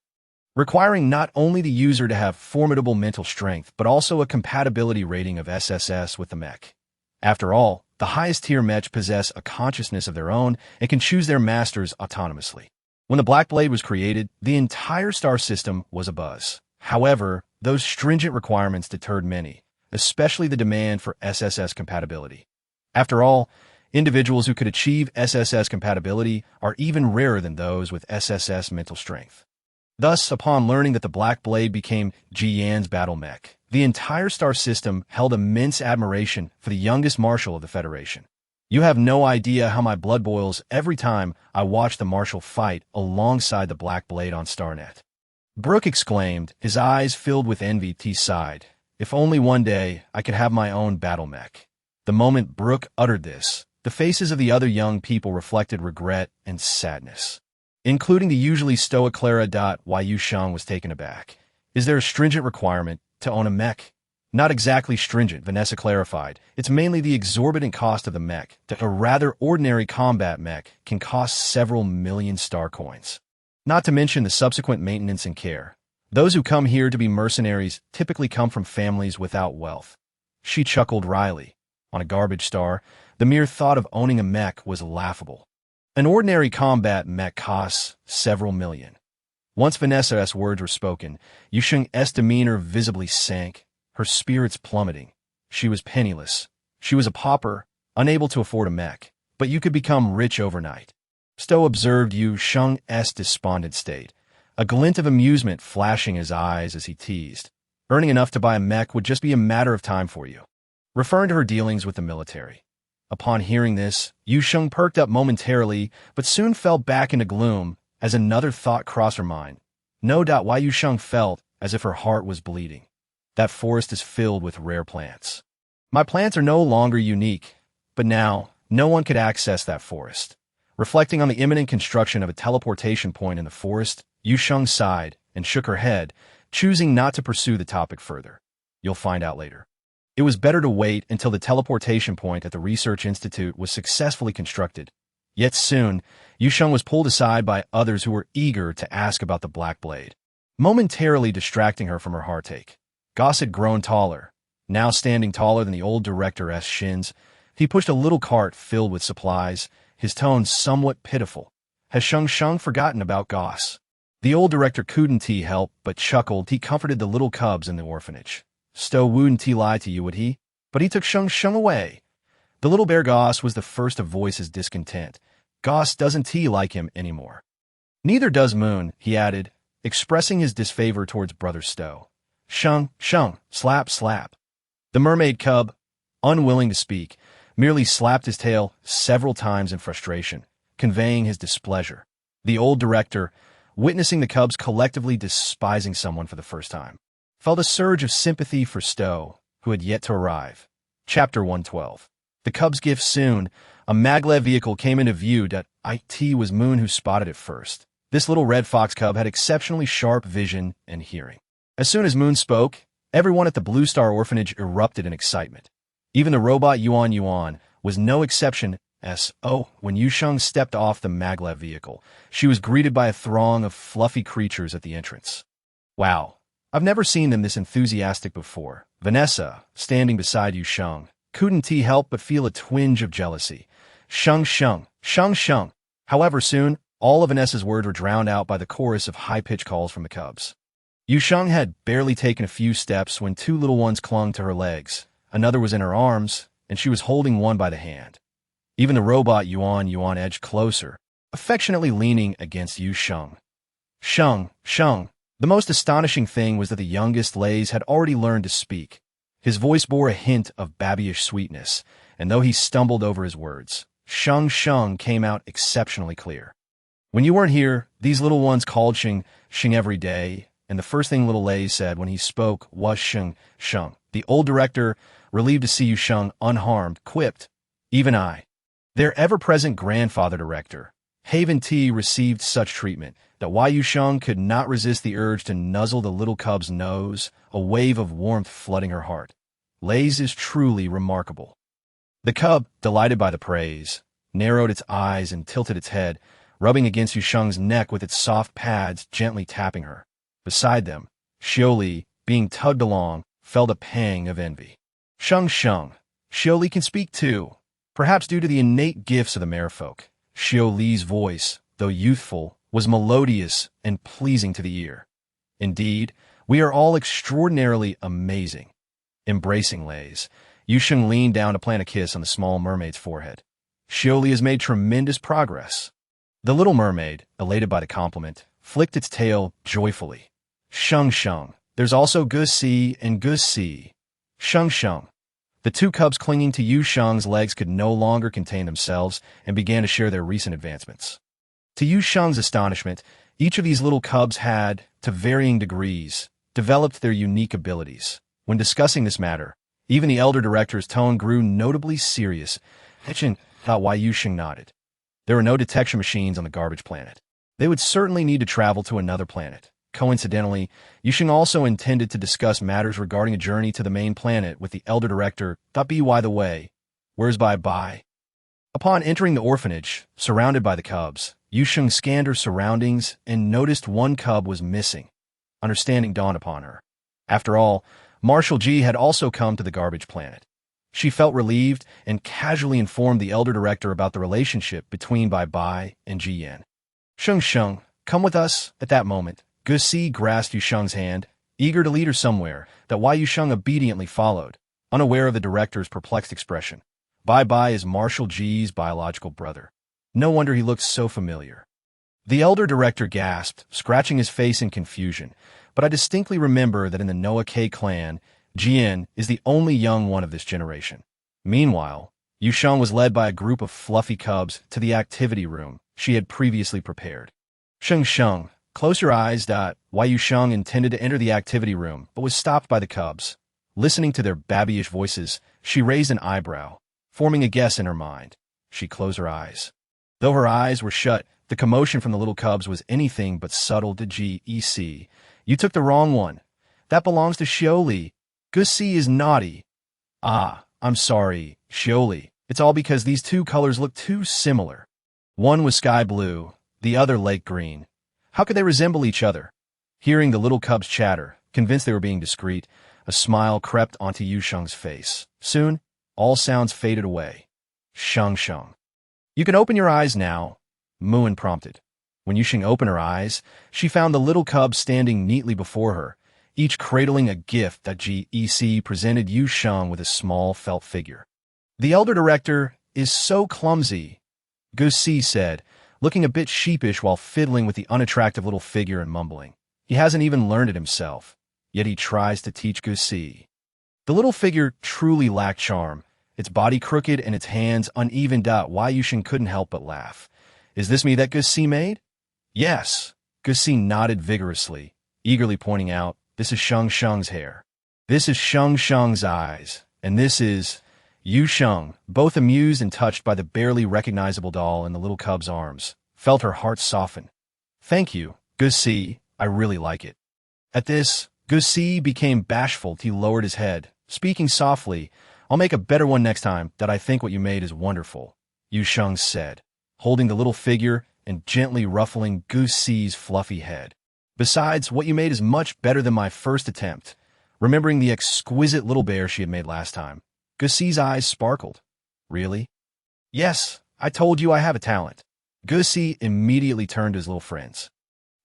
requiring not only the user to have formidable mental strength, but also a compatibility rating of SSS with the mech. After all, the highest-tier mechs possess a consciousness of their own and can choose their masters autonomously. When the Black Blade was created, the entire star system was abuzz. However, those stringent requirements deterred many, especially the demand for SSS compatibility. After all, individuals who could achieve SSS compatibility are even rarer than those with SSS mental strength. Thus, upon learning that the Black Blade became Jian's battle mech, the entire star system held immense admiration for the youngest Marshal of the Federation. You have no idea how my blood boils every time I watch the Marshal fight alongside the Black Blade on StarNet. Brooke exclaimed, his eyes filled with envy. He sighed. If only one day I could have my own battle mech. The moment Brooke uttered this, the faces of the other young people reflected regret and sadness, including the usually stoic Clara. Why Yu Sheng was taken aback. Is there a stringent requirement to own a mech? Not exactly stringent, Vanessa clarified. It's mainly the exorbitant cost of the mech. A rather ordinary combat mech can cost several million star coins. Not to mention the subsequent maintenance and care. Those who come here to be mercenaries typically come from families without wealth. She chuckled wryly. On a garbage star, the mere thought of owning a mech was laughable. An ordinary combat mech costs several million. Once Vanessa's words were spoken, Yu Sheng's demeanor visibly sank, her spirits plummeting. She was penniless. She was a pauper, unable to afford a mech, but you could become rich overnight. Stowe observed Yu Sheng's despondent state, a glint of amusement flashing his eyes as he teased. Earning enough to buy a mech would just be a matter of time for you, referring to her dealings with the military. Upon hearing this, Yu Sheng perked up momentarily, but soon fell back into gloom as another thought crossed her mind. No doubt why Yu Sheng felt as if her heart was bleeding. That forest is filled with rare plants. My plants are no longer unique, but now no one could access that forest. Reflecting on the imminent construction of a teleportation point in the forest, Yu Sheng sighed and shook her head, choosing not to pursue the topic further. You'll find out later. It was better to wait until the teleportation point at the Research Institute was successfully constructed. Yet soon, Yu Sheng was pulled aside by others who were eager to ask about the Black Blade, momentarily distracting her from her heartache. Goss had grown taller. Now standing taller than the old director's shins, he pushed a little cart filled with supplies, his tone somewhat pitiful. Has Sheng forgotten about Goss? The old director couldn't help but chuckled. He comforted the little cubs in the orphanage. Stowe wouldn't lie to you, would he? But he took Sheng away. The little bear Goss was the first to voice his discontent. Goss doesn't like him anymore. Neither does Moon, he added, expressing his disfavor towards Brother Stowe. Sheng, Sheng, slap, slap. The mermaid cub, unwilling to speak, merely slapped his tail several times in frustration, conveying his displeasure. The old director, witnessing the cubs collectively despising someone for the first time, felt a surge of sympathy for Stowe, who had yet to arrive. Chapter 112. The cubs' gift soon. A maglev vehicle came into view. It was Moon who spotted it first. This little red fox cub had exceptionally sharp vision and hearing. As soon as Moon spoke, everyone at the Blue Star Orphanage erupted in excitement. Even the robot Yuan was no exception. When Yu Sheng stepped off the maglev vehicle, she was greeted by a throng of fluffy creatures at the entrance. Wow, I've never seen them this enthusiastic before. Vanessa, standing beside Yu Sheng, couldn't help but feel a twinge of jealousy. Sheng Sheng, Sheng Sheng. However, soon, all of Vanessa's words were drowned out by the chorus of high-pitched calls from the cubs. Yu Sheng had barely taken a few steps when two little ones clung to her legs. Another was in her arms, and she was holding one by the hand. Even the robot Yuan edged closer, affectionately leaning against Yu Sheng. Sheng, Sheng. The most astonishing thing was that the youngest Lays had already learned to speak. His voice bore a hint of babyish sweetness, and though he stumbled over his words, Sheng Sheng came out exceptionally clear. When you weren't here, these little ones called Sheng Sheng every day, and the first thing little Lays said when he spoke was Sheng Sheng. The old director, relieved to see Yu Sheng unharmed, quipped, "Even I, their ever-present grandfather director, Haven T, received such treatment that Yu Sheng could not resist the urge to nuzzle the little cub's nose, a wave of warmth flooding her heart. Lays is truly remarkable." The cub, delighted by the praise, narrowed its eyes and tilted its head, rubbing against Yu Sheng's neck with its soft pads, gently tapping her. Beside them, Xiaoli, being tugged along, felt a pang of envy. Sheng Sheng. Xiaoli can speak too, perhaps due to the innate gifts of the merfolk. Xiaoli's voice, though youthful, was melodious and pleasing to the ear. Indeed, we are all extraordinarily amazing. Embracing Lays, Yu Sheng leaned down to plant a kiss on the small mermaid's forehead. Xiaoli has made tremendous progress. The little mermaid, elated by the compliment, flicked its tail joyfully. Sheng Sheng. There's also Gusi and Gusi. Sheng Sheng. The two cubs clinging to Yu Sheng's legs could no longer contain themselves and began to share their recent advancements. To Yu Sheng's astonishment, each of these little cubs had, to varying degrees, developed their unique abilities. When discussing this matter, even the elder director's tone grew notably serious. Why Yu Sheng nodded. There were no detection machines on the garbage planet. They would certainly need to travel to another planet. Coincidentally, Yu Sheng also intended to discuss matters regarding a journey to the main planet with the elder director. By the way, where's bye? Upon entering the orphanage, surrounded by the cubs, Yu Sheng scanned her surroundings and noticed one cub was missing. Understanding dawned upon her. After all, Marshal G had also come to the garbage planet. She felt relieved and casually informed the elder director about the relationship between Bai and Ji Yan. Sheng Sheng, come with us. At that moment, Gusi grasped Yu Sheng's hand, eager to lead her somewhere, that Yu Sheng obediently followed, unaware of the director's perplexed expression. Bai is Marshal G's biological brother. No wonder he looked so familiar. The elder director gasped, scratching his face in confusion, but I distinctly remember that in the Noah K clan, Jian is the only young one of this generation. Meanwhile, Yu Sheng was led by a group of fluffy cubs to the activity room she had previously prepared. Sheng Sheng, close your eyes. Yu Sheng intended to enter the activity room, but was stopped by the cubs. Listening to their babyish voices, she raised an eyebrow, forming a guess in her mind. She closed her eyes. Though her eyes were shut, the commotion from the little cubs was anything but subtle to Gec. You took the wrong one. That belongs to Xiaoli. Gusi is naughty. I'm sorry, Xiaoli. It's all because these two colors look too similar. One was sky blue, the other lake green. How could they resemble each other? Hearing the little cubs chatter, convinced they were being discreet, a smile crept onto Yu Sheng's face. Soon, all sounds faded away. Sheng Sheng. You can open your eyes now, Moon prompted. When Yu Sheng opened her eyes, she found the little cubs standing neatly before her, each cradling a gift that Gec presented Yu Sheng with a small felt figure. The elder director is so clumsy, Gusi said, looking a bit sheepish while fiddling with the unattractive little figure and mumbling. He hasn't even learned it himself. yet he tries to teach Gusi. The little figure truly lacked charm, its body crooked and its hands uneven. Yu Sheng couldn't help but laugh. Is this me that Gusi made? Yes. Gusi nodded vigorously, eagerly pointing out, this is Sheng Sheng's hair. This is Sheng Sheng's eyes. And this is Yu Sheng, both amused and touched by the barely recognizable doll in the little cub's arms, felt her heart soften. Thank you, Gusi, I really like it. At this, Gusi became bashful. He lowered his head, speaking softly, I'll make a better one next time. That I think what you made is wonderful, Yu Sheng said, holding the little figure and gently ruffling Gusi's fluffy head. Besides, what you made is much better than my first attempt. Remembering the exquisite little bear she had made last time, Gusi's eyes sparkled. Really? Yes, I told you I have a talent. Gusi immediately turned to his little friends,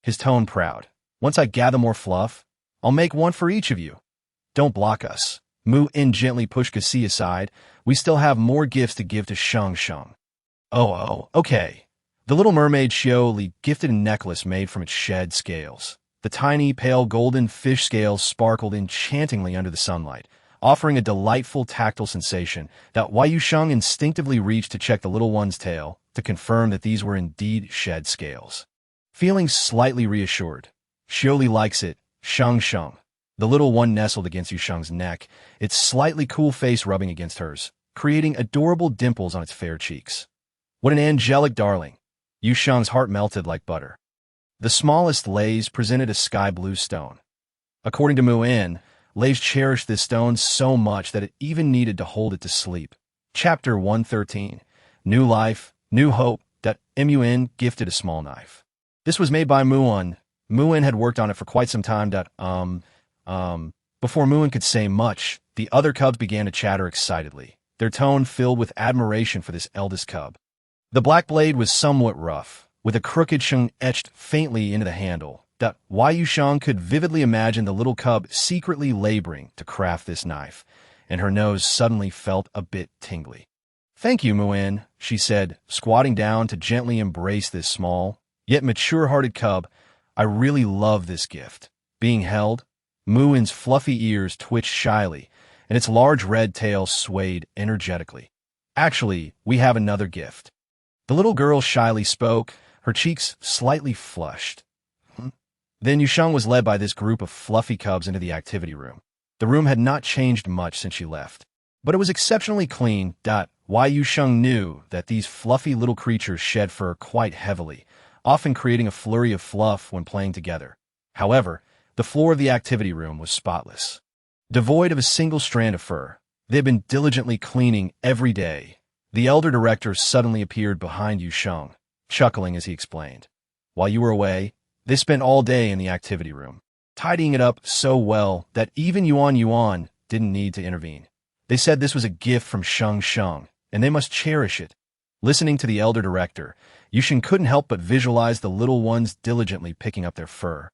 his tone proud. Once I gather more fluff, I'll make one for each of you. Don't block us. Mu-In gently pushed Gusi aside. We still have more gifts to give to Sheng Sheng. Oh, okay. The little mermaid Xiaoli gifted a necklace made from its shed scales. The tiny, pale golden fish scales sparkled enchantingly under the sunlight, offering a delightful tactile sensation that Yu Sheng instinctively reached to check the little one's tail to confirm that these were indeed shed scales. Feeling slightly reassured, Xiaoli likes it, Sheng Sheng. The little one nestled against Yu Sheng's neck, its slightly cool face rubbing against hers, creating adorable dimples on its fair cheeks. What an angelic darling! Yu Sheng's heart melted like butter. The smallest Lays presented a sky-blue stone. According to Mu-In, Lays cherished this stone so much that it even needed to hold it to sleep. Chapter 113. New Life, New Hope. Mun gifted a small knife. This was made by Mu-In. Mu-In had worked on it for quite some time. Before Mu-In could say much, the other cubs began to chatter excitedly, their tone filled with admiration for this eldest cub. The black blade was somewhat rough, with a crooked sheng etched faintly into the handle. Yu Sheng could vividly imagine the little cub secretly laboring to craft this knife, and her nose suddenly felt a bit tingly. Thank you, Mu-In, she said, squatting down to gently embrace this small, yet mature-hearted cub. I really love this gift. Being held, Mu-In's fluffy ears twitched shyly, and its large red tail swayed energetically. Actually, we have another gift. The little girl shyly spoke, her cheeks slightly flushed. Then Yu Sheng was led by this group of fluffy cubs into the activity room. The room had not changed much since she left, but it was exceptionally clean. Yu Sheng knew that these fluffy little creatures shed fur quite heavily, often creating a flurry of fluff when playing together. However, the floor of the activity room was spotless, devoid of a single strand of fur. They had been diligently cleaning every day. The elder director suddenly appeared behind Yu Sheng, chuckling as he explained. While you were away, they spent all day in the activity room, tidying it up so well that even Yuan didn't need to intervene. They said this was a gift from Sheng Sheng, and they must cherish it. Listening to the elder director, Yu Sheng couldn't help but visualize the little ones diligently picking up their fur,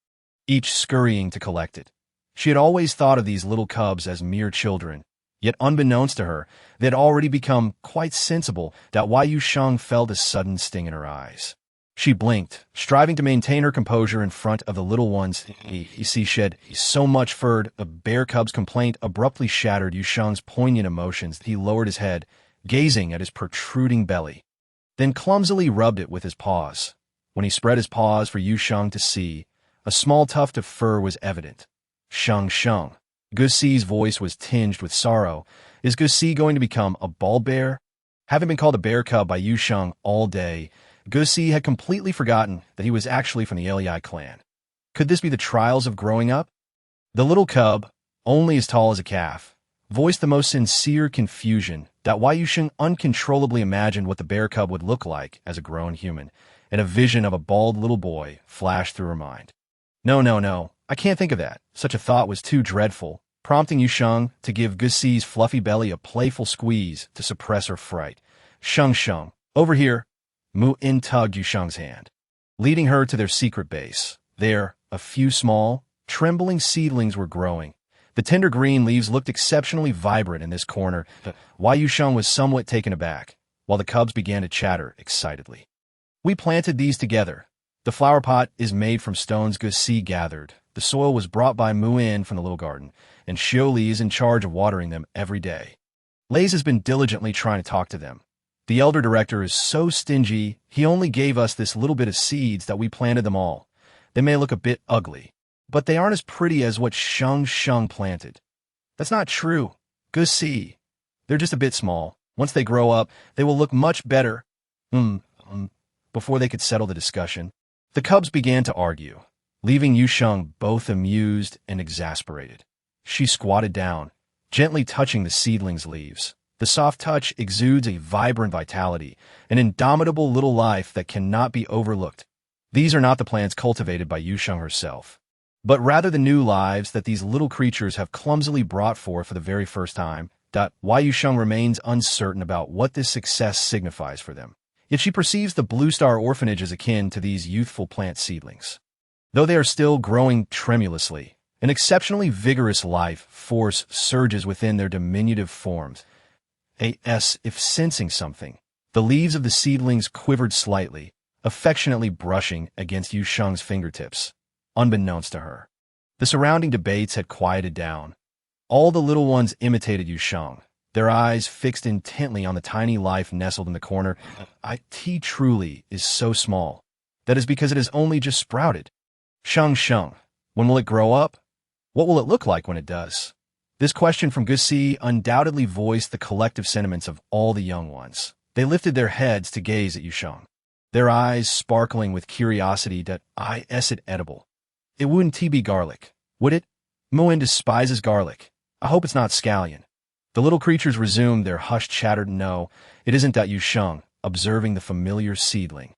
each scurrying to collect it. She had always thought of these little cubs as mere children, yet unbeknownst to her, they had already become quite sensible. Yu Sheng felt a sudden sting in her eyes. She blinked, striving to maintain her composure in front of the little ones. He shed so much fur. The bear cub's complaint abruptly shattered Yu Sheng's poignant emotions. He lowered his head, gazing at his protruding belly, then clumsily rubbed it with his paws. When he spread his paws for Yu Sheng to see, a small tuft of fur was evident. Sheng Sheng. Gusi's voice was tinged with sorrow. Is Gusi going to become a bald bear? Having been called a bear cub by Yu Sheng all day, Gusi had completely forgotten that he was actually from the Alii clan. Could this be the trials of growing up? The little cub, only as tall as a calf, voiced the most sincere confusion. Yu Sheng uncontrollably imagined what the bear cub would look like as a grown human, and a vision of a bald little boy flashed through her mind. No, I can't think of that. Such a thought was too dreadful, prompting Yu Sheng to give Gusi's fluffy belly a playful squeeze to suppress her fright. Sheng Sheng, over here. Mu-In tugged Yu Sheng's hand, leading her to their secret base. There, a few small, trembling seedlings were growing. The tender green leaves looked exceptionally vibrant in this corner. Yu Sheng was somewhat taken aback, while the cubs began to chatter excitedly. We planted these together. The flower pot is made from stones Gusi gathered. The soil was brought by Muin from the little garden, and Xioli is in charge of watering them every day. Lays has been diligently trying to talk to them. The elder director is so stingy, he only gave us this little bit of seeds that we planted them all. They may look a bit ugly, but they aren't as pretty as what Sheng planted. That's not true. Good see. They're just a bit small. Once they grow up, they will look much better. Before they could settle the discussion, the cubs began to argue, leaving Yu Sheng both amused and exasperated. She squatted down, gently touching the seedling's leaves. The soft touch exudes a vibrant vitality, an indomitable little life that cannot be overlooked. These are not the plants cultivated by Yu Sheng herself, but rather the new lives that these little creatures have clumsily brought forth for the very first time. Why Yu Sheng remains uncertain about what this success signifies for them. Yet she perceives the Blue Star Orphanage as akin to these youthful plant seedlings. Though they are still growing tremulously, an exceptionally vigorous life force surges within their diminutive forms. If sensing something, the leaves of the seedlings quivered slightly, affectionately brushing against Yu Sheng's fingertips, unbeknownst to her. The surrounding debates had quieted down. All the little ones imitated Yu Sheng, their eyes fixed intently on the tiny life nestled in the corner. It truly is so small. That is because it has only just sprouted. Sheng, when will it grow up? What will it look like when it does? This question from Gusi undoubtedly voiced the collective sentiments of all the young ones. They lifted their heads to gaze at Yu Sheng, their eyes sparkling with curiosity. Is it edible? It wouldn't be garlic, would it? Muin despises garlic. I hope it's not scallion. The little creatures resumed their hushed chatter. No, it isn't. Yu Sheng, observing the familiar seedling,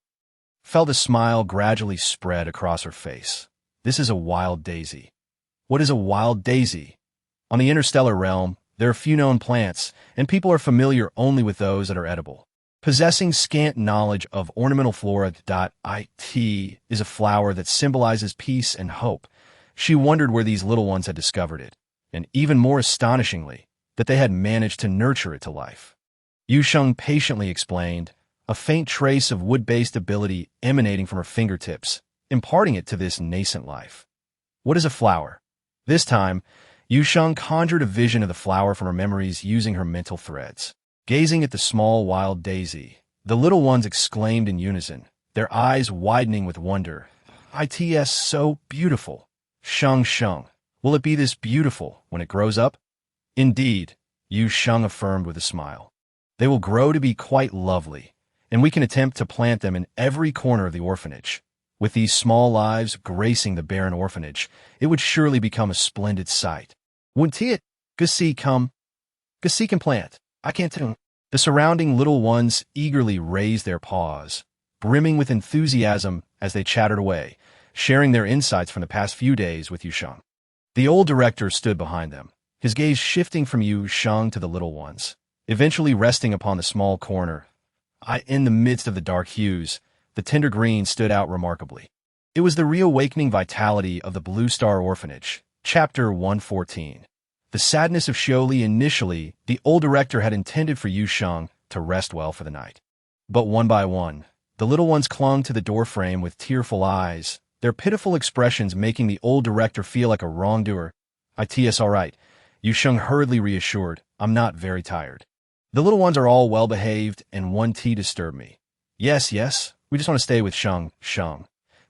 felt a smile gradually spread across her face. This is a wild daisy. What is a wild daisy? On the interstellar realm, there are few known plants, and people are familiar only with those that are edible. Possessing scant knowledge of ornamental flora. It is a flower that symbolizes peace and hope. She wondered where these little ones had discovered it, and even more astonishingly, that they had managed to nurture it to life. Yu Sheng patiently explained, a faint trace of wood-based ability emanating from her fingertips, imparting it to this nascent life. What is a flower? This time, Yu Sheng conjured a vision of the flower from her memories using her mental threads. Gazing at the small wild daisy, the little ones exclaimed in unison, their eyes widening with wonder. It's so beautiful. Sheng, will it be this beautiful when it grows up? Indeed, Yu Sheng affirmed with a smile. They will grow to be quite lovely, and we can attempt to plant them in every corner of the orphanage. With these small lives gracing the barren orphanage, it would surely become a splendid sight. Wouldn't it? Gusi can plant. I can't tell. The surrounding little ones eagerly raised their paws, brimming with enthusiasm as they chattered away, sharing their insights from the past few days with Yu Sheng. The old director stood behind them, his gaze shifting from Yu Sheng to the little ones, eventually resting upon the small corner. In the midst of the dark hues, the tender green stood out remarkably. It was the reawakening vitality of the Blue Star Orphanage, Chapter 114. The sadness of Xioli. Initially, the old director had intended for Yu Sheng to rest well for the night. But one by one, the little ones clung to the doorframe with tearful eyes, their pitiful expressions making the old director feel like a wrongdoer. It's all right, Yu Sheng hurriedly reassured. I'm not very tired. The little ones are all well-behaved, and one tea disturbed me. Yes, we just want to stay with Sheng.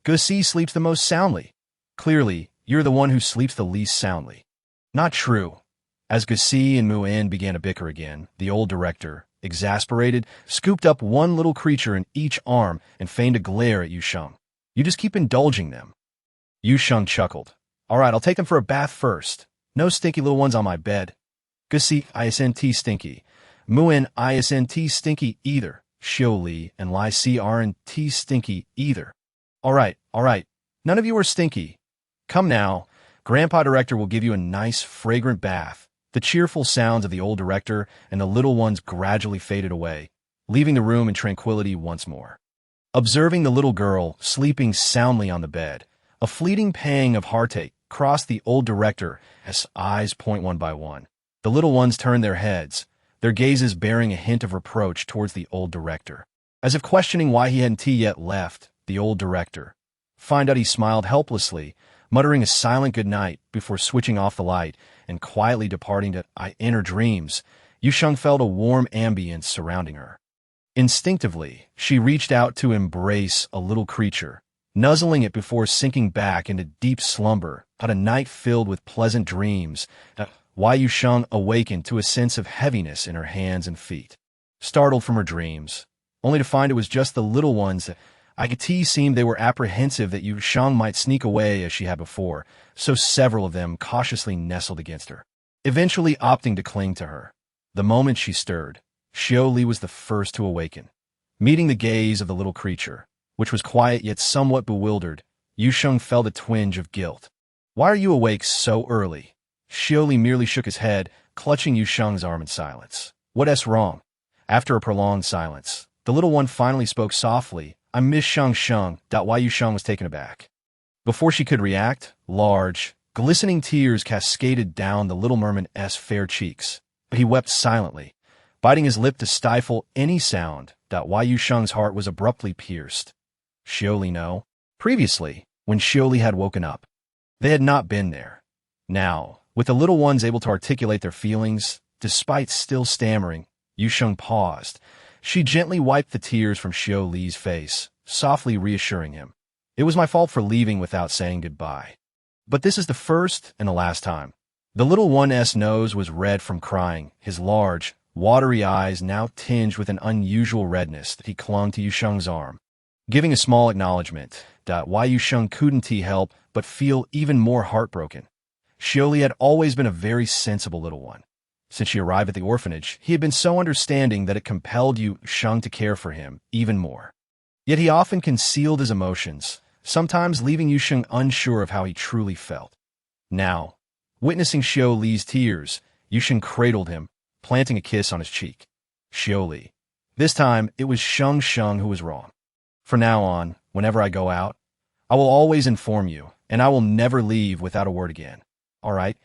Gusi sleeps the most soundly. Clearly, you're the one who sleeps the least soundly. Not true. As Gusi and Muin began to bicker again, the old director, exasperated, scooped up one little creature in each arm and feigned a glare at Yu Sheng. You just keep indulging them. Yu Sheng chuckled. All right, I'll take them for a bath first. No stinky little ones on my bed. Gusi, isn't stinky. Muin, isn't stinky either. Xioli and Lai Si aren't stinky either. All right. None of you are stinky. Come now. Grandpa Director will give you a nice, fragrant bath. The cheerful sounds of the old director and the little ones gradually faded away, leaving the room in tranquility once more. Observing the little girl sleeping soundly on the bed, a fleeting pang of heartache crossed the old director as eyes point one by one. The little ones turned their heads, their gazes bearing a hint of reproach towards the old director. As if questioning why he hadn't yet left, the old director. Find out he smiled helplessly, muttering a silent goodnight before switching off the light and quietly departing to inner dreams. Yu Sheng felt a warm ambience surrounding her. Instinctively, she reached out to embrace a little creature, nuzzling it before sinking back into deep slumber at a night filled with pleasant dreams. Yu Sheng awakened to a sense of heaviness in her hands and feet. Startled from her dreams, only to find it was just the little ones that seemed they were apprehensive that Yu Sheng might sneak away as she had before, so several of them cautiously nestled against her, eventually opting to cling to her. The moment she stirred, Xiao Li was the first to awaken. Meeting the gaze of the little creature, which was quiet yet somewhat bewildered, Yu Sheng felt a twinge of guilt. "Why are you awake so early?" Xiao Li merely shook his head, clutching Yu Sheng's arm in silence. "What's wrong?" After a prolonged silence, the little one finally spoke softly. "I miss Sheng Sheng." Yu Sheng was taken aback. Before she could react, large, glistening tears cascaded down the little merman's fair cheeks. But he wept silently, biting his lip to stifle any sound. Yu Sheng's heart was abruptly pierced. Xiao Li no. Previously, when Xiao Li had woken up, they had not been there. Now, with the little ones able to articulate their feelings, despite still stammering, Yu Sheng paused. She gently wiped the tears from Xiao Li's face, softly reassuring him. "It was my fault for leaving without saying goodbye. But this is the first and the last time." The little one's nose was red from crying, his large, watery eyes now tinged with an unusual redness. He clung to Yu Sheng's arm, giving a small acknowledgement. Yu Sheng couldn't help but feel even more heartbroken. Xiao Li had always been a very sensible little one. Since she arrived at the orphanage, he had been so understanding that it compelled Yu Sheng to care for him even more. Yet he often concealed his emotions, sometimes leaving Yu Sheng unsure of how he truly felt. Now, witnessing Xiao Li's tears, Yu Sheng cradled him, planting a kiss on his cheek. "Xiao Li, this time it was Sheng Sheng who was wrong. From now on, whenever I go out, I will always inform you, and I will never leave without a word again. All right?"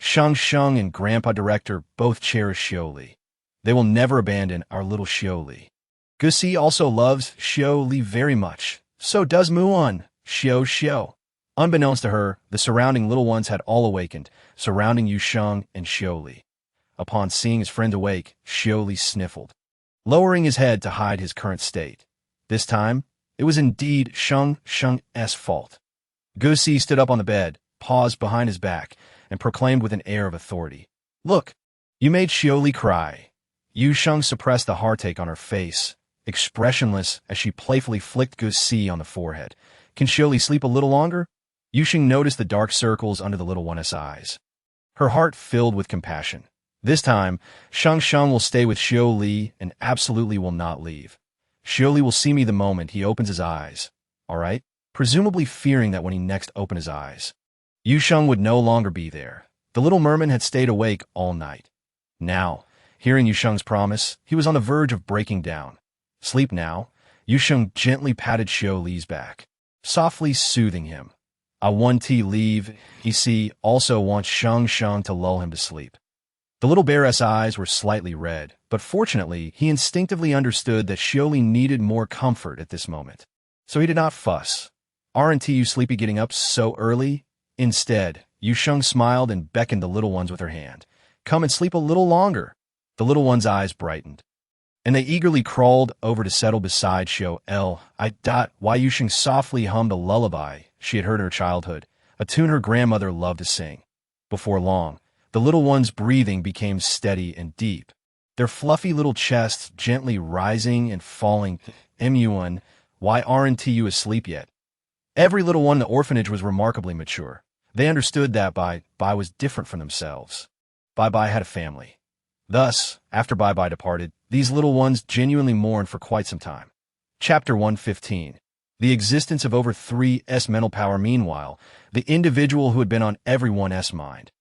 Sheng Sheng and Grandpa Director both cherish Xiao Li. They will never abandon our little Xiao Li. Gusi also loves Xiao Li very much. So does Muon, Xiao. Unbeknownst to her, the surrounding little ones had all awakened, surrounding Yu Sheng and Xiao Li. Upon seeing his friend awake, Xiao Li sniffled, lowering his head to hide his current state. This time, it was indeed Sheng Sheng's fault. Gusi stood up on the bed, paused behind his back, and proclaimed with an air of authority, "Look, you made Xiao Li cry." Yu Sheng suppressed the heartache on her face, expressionless as she playfully flicked Gusi on the forehead. "Can Xiao Li sleep a little longer?" Yu Sheng noticed the dark circles under the little one's eyes. Her heart filled with compassion. This time, Sheng Sheng will stay with Xiao Li and absolutely will not leave. Xiao Li will see me the moment he opens his eyes. All right? Presumably fearing that when he next opened his eyes, Yu Sheng would no longer be there. The little merman had stayed awake all night. Now, hearing Yu Sheng's promise, he was on the verge of breaking down. "Sleep now." Yu Sheng gently patted Xiao Li's back, softly soothing him. "I want to leave." He also wants Sheng Sheng to lull him to sleep. The little bear's eyes were slightly red, but fortunately, he instinctively understood that Xiao Li needed more comfort at this moment. So he did not fuss. "Aren't you sleepy getting up so early?" Instead, Yu Sheng smiled and beckoned the little ones with her hand. "Come and sleep a little longer." The little one's eyes brightened, and they eagerly crawled over to settle beside Xiao Li. Yu Sheng softly hummed a lullaby she had heard in her childhood, a tune her grandmother loved to sing. Before long, the little one's breathing became steady and deep, their fluffy little chests gently rising and falling. "Muon, why aren't you asleep yet?" Every little one in the orphanage was remarkably mature. They understood that Bai was different from themselves. Bai had a family. Thus, after Bai departed, these little ones genuinely mourned for quite some time. Chapter 115. The existence of over 3's mental power. Meanwhile, the individual who had been on everyone's mind,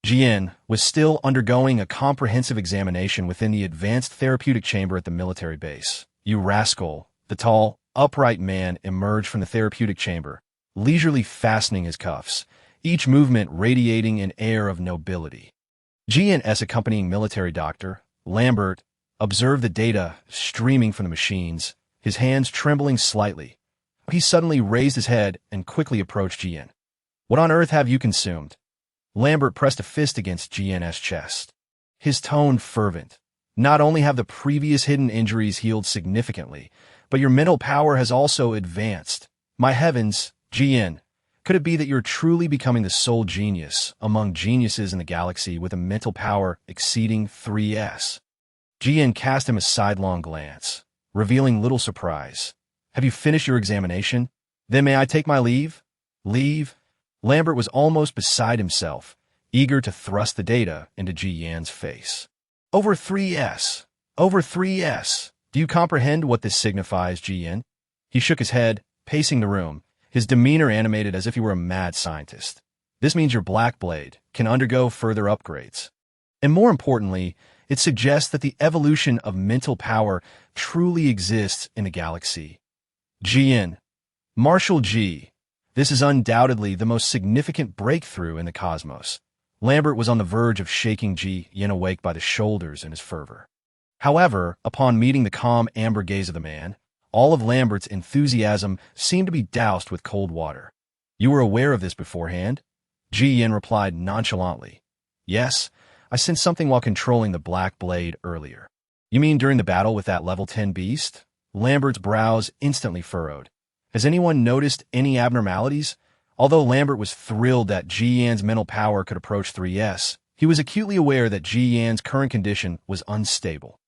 Jian, was still undergoing a comprehensive examination within the advanced therapeutic chamber at the military base. "You rascal," the tall, upright man emerged from the therapeutic chamber, leisurely fastening his cuffs, each movement radiating an air of nobility. Jian's accompanying military doctor, Lambert, observed the data streaming from the machines, his hands trembling slightly. He suddenly raised his head and quickly approached Jian. What on earth have you consumed? Lambert pressed a fist against GN's chest. His tone fervent. Not only have the previous hidden injuries healed significantly, but your mental power has also advanced. My heavens, GN, could it be that you're truly becoming the sole genius among geniuses in the galaxy with a mental power exceeding 3S? GN cast him a sidelong glance, revealing little surprise. Have you finished your examination? Then may I take my leave? Leave? Lambert was almost beside himself, eager to thrust the data into Ji Yan's face. Over 3S. Over 3S. Do you comprehend what this signifies, Ji Yan? He shook his head, pacing the room, his demeanor animated as if he were a mad scientist. This means your Black Blade can undergo further upgrades. And more importantly, it suggests that the evolution of mental power truly exists in the galaxy. Ji Yan. Marshal G. This is undoubtedly the most significant breakthrough in the cosmos. Lambert was on the verge of shaking Ji Yan awake by the shoulders in his fervor. However, upon meeting the calm amber gaze of the man, all of Lambert's enthusiasm seemed to be doused with cold water. You were aware of this beforehand? Ji Yan replied nonchalantly. Yes, I sensed something while controlling the Black Blade earlier. You mean during the battle with that level 10 beast? Lambert's brows instantly furrowed. Has anyone noticed any abnormalities? Although Lambert was thrilled that Ji Yan's mental power could approach 3S, he was acutely aware that Ji Yan's current condition was unstable.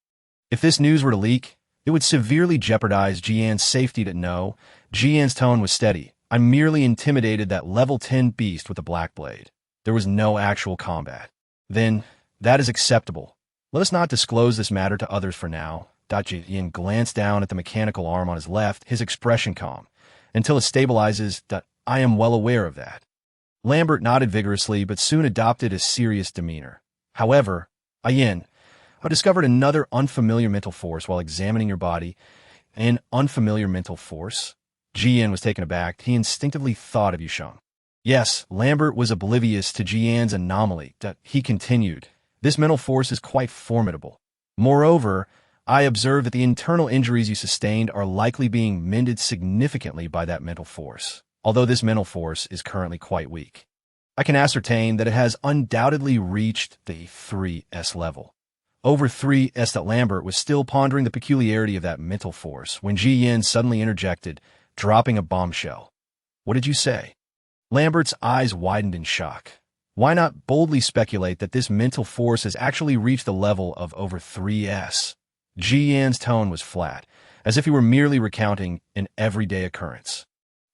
If this news were to leak, it would severely jeopardize Ji Yan's safety. No, Ji Yan's tone was steady. I merely intimidated that level 10 beast with the Black Blade. There was no actual combat. Then, that is acceptable. Let us not disclose this matter to others for now. Ji Yan glanced down at the mechanical arm on his left, his expression calm. Until it stabilizes, I am well aware of that. Lambert nodded vigorously, but soon adopted a serious demeanor. However, I discovered another unfamiliar mental force while examining your body. An unfamiliar mental force? Ji Yan was taken aback. He instinctively thought of Yu Sheng. Yes, Lambert was oblivious to Ji Yan's anomaly. He continued, this mental force is quite formidable. Moreover, I observe that the internal injuries you sustained are likely being mended significantly by that mental force, although this mental force is currently quite weak. I can ascertain that it has undoubtedly reached the 3S level. Over 3S. That Lambert was still pondering the peculiarity of that mental force when Ji Yan suddenly interjected, dropping a bombshell. What did you say? Lambert's eyes widened in shock. Why not boldly speculate that this mental force has actually reached the level of over 3S? Ji Yan's tone was flat, as if he were merely recounting an everyday occurrence.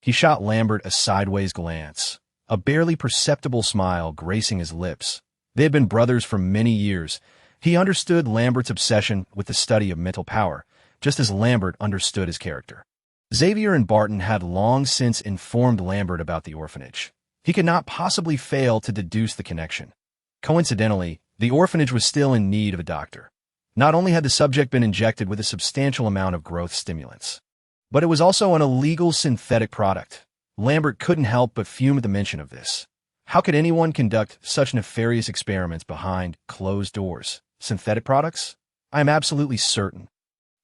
He shot Lambert a sideways glance, a barely perceptible smile gracing his lips. They had been brothers for many years. He understood Lambert's obsession with the study of mental power, just as Lambert understood his character. Xavier and Barton had long since informed Lambert about the orphanage. He could not possibly fail to deduce the connection. Coincidentally, the orphanage was still in need of a doctor. Not only had the subject been injected with a substantial amount of growth stimulants, but it was also an illegal synthetic product. Lambert couldn't help but fume at the mention of this. How could anyone conduct such nefarious experiments behind closed doors? Synthetic products? I am absolutely certain.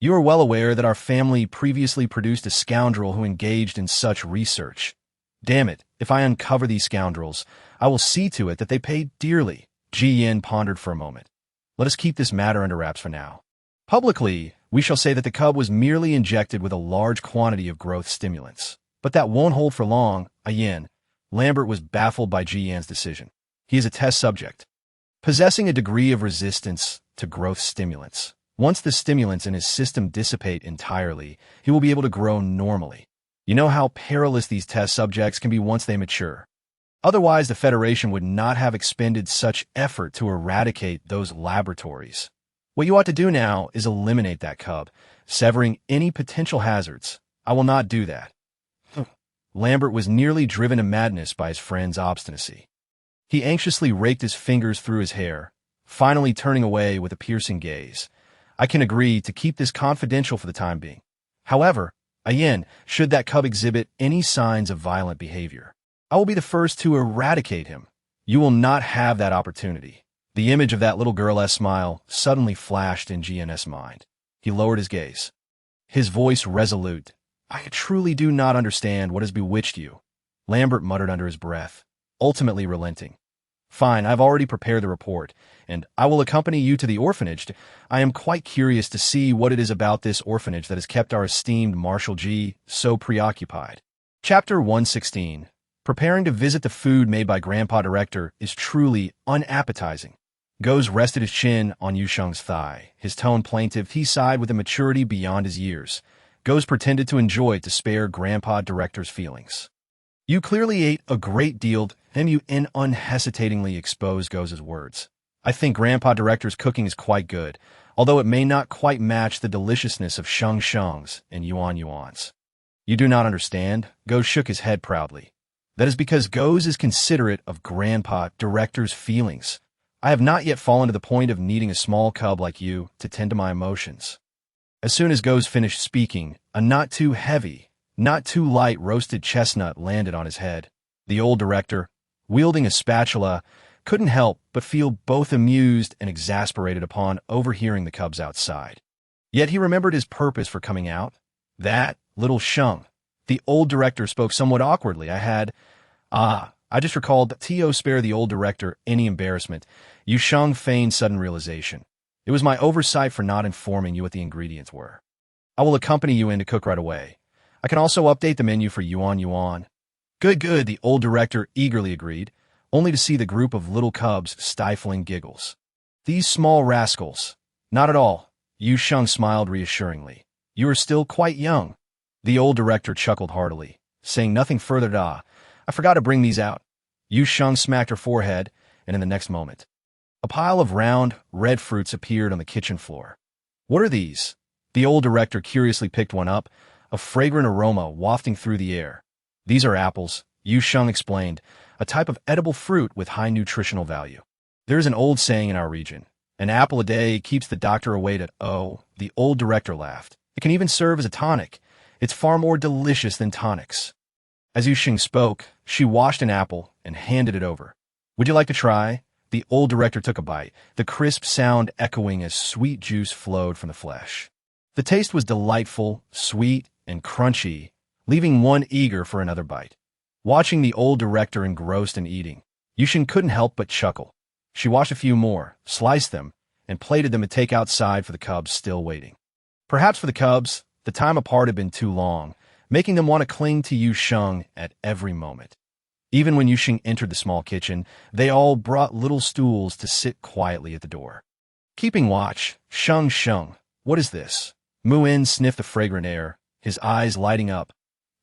You are well aware that our family previously produced a scoundrel who engaged in such research. Damn it, if I uncover these scoundrels, I will see to it that they pay dearly. Ji Yan pondered for a moment. Let us keep this matter under wraps for now. Publicly, we shall say that the cub was merely injected with a large quantity of growth stimulants. But that won't hold for long, Yin. Lambert was baffled by Ji Yan's decision. He is a test subject, possessing a degree of resistance to growth stimulants. Once the stimulants in his system dissipate entirely, he will be able to grow normally. You know how perilous these test subjects can be once they mature. Otherwise, the Federation would not have expended such effort to eradicate those laboratories. What you ought to do now is eliminate that cub, severing any potential hazards. I will not do that. Lambert was nearly driven to madness by his friend's obstinacy. He anxiously raked his fingers through his hair, finally turning away with a piercing gaze. I can agree to keep this confidential for the time being. However, again, should that cub exhibit any signs of violent behavior, I will be the first to eradicate him. You will not have that opportunity. The image of that little girl's smile suddenly flashed in GN's mind. He lowered his gaze, his voice resolute. I truly do not understand what has bewitched you, Lambert muttered under his breath. ultimately relenting. Fine, I've already prepared the report, and I will accompany you to the orphanage. I am quite curious to see what it is about this orphanage that has kept our esteemed Marshal G so preoccupied. Chapter 116. Preparing to visit the food made by Grandpa Director is truly unappetizing. Goes rested his chin on Yu Sheng's thigh. His tone plaintive, he sighed with a maturity beyond his years. Goes pretended to enjoy it to spare Grandpa Director's feelings. You clearly ate a great deal, and you unhesitatingly exposed Goz's words. I think Grandpa Director's cooking is quite good, although it may not quite match the deliciousness of Sheng Sheng's and Yuan's. You do not understand? Goz shook his head proudly. That is because Goz is considerate of Grandpa Director's feelings. I have not yet fallen to the point of needing a small cub like you to tend to my emotions. As soon as Goz finished speaking, a not too heavy, not too light roasted chestnut landed on his head. The old director, wielding a spatula, couldn't help but feel both amused and exasperated upon overhearing the cubs outside. Yet he remembered his purpose for coming out. That little Sheng. The old director spoke somewhat awkwardly. I just recalled that T.O. spare the old director any embarrassment. Yu Sheng feigned sudden realization. It was my oversight for not informing you what the ingredients were. I will accompany you in to cook right away. I can also update the menu for Yuan. Good, the old director eagerly agreed, only to see the group of little cubs stifling giggles. These small rascals. Not at all. Yu Sheng smiled reassuringly. You are still quite young. The old director chuckled heartily, saying nothing further. I forgot to bring these out. Yu Sheng smacked her forehead, and in the next moment, a pile of round, red fruits appeared on the kitchen floor. What are these? The old director curiously picked one up, a fragrant aroma wafting through the air. These are apples, Yu Sheng explained, a type of edible fruit with high nutritional value. There is an old saying in our region, an apple a day keeps the doctor away. The old director laughed. It can even serve as a tonic. It's far more delicious than tonics. As Yu Sheng spoke, she washed an apple and handed it over. Would you like to try? The old director took a bite, the crisp sound echoing as sweet juice flowed from the flesh. The taste was delightful, sweet, and crunchy, leaving one eager for another bite. Watching the old director engrossed in eating, Yu Sheng couldn't help but chuckle. She washed a few more, sliced them, and plated them to take outside for the cubs still waiting. Perhaps for the cubs, the time apart had been too long, making them want to cling to Yu Sheng at every moment. Even when Yu Sheng entered the small kitchen, they all brought little stools to sit quietly at the door. Keeping watch, Sheng, what is this? Mu-In sniffed the fragrant air, his eyes lighting up.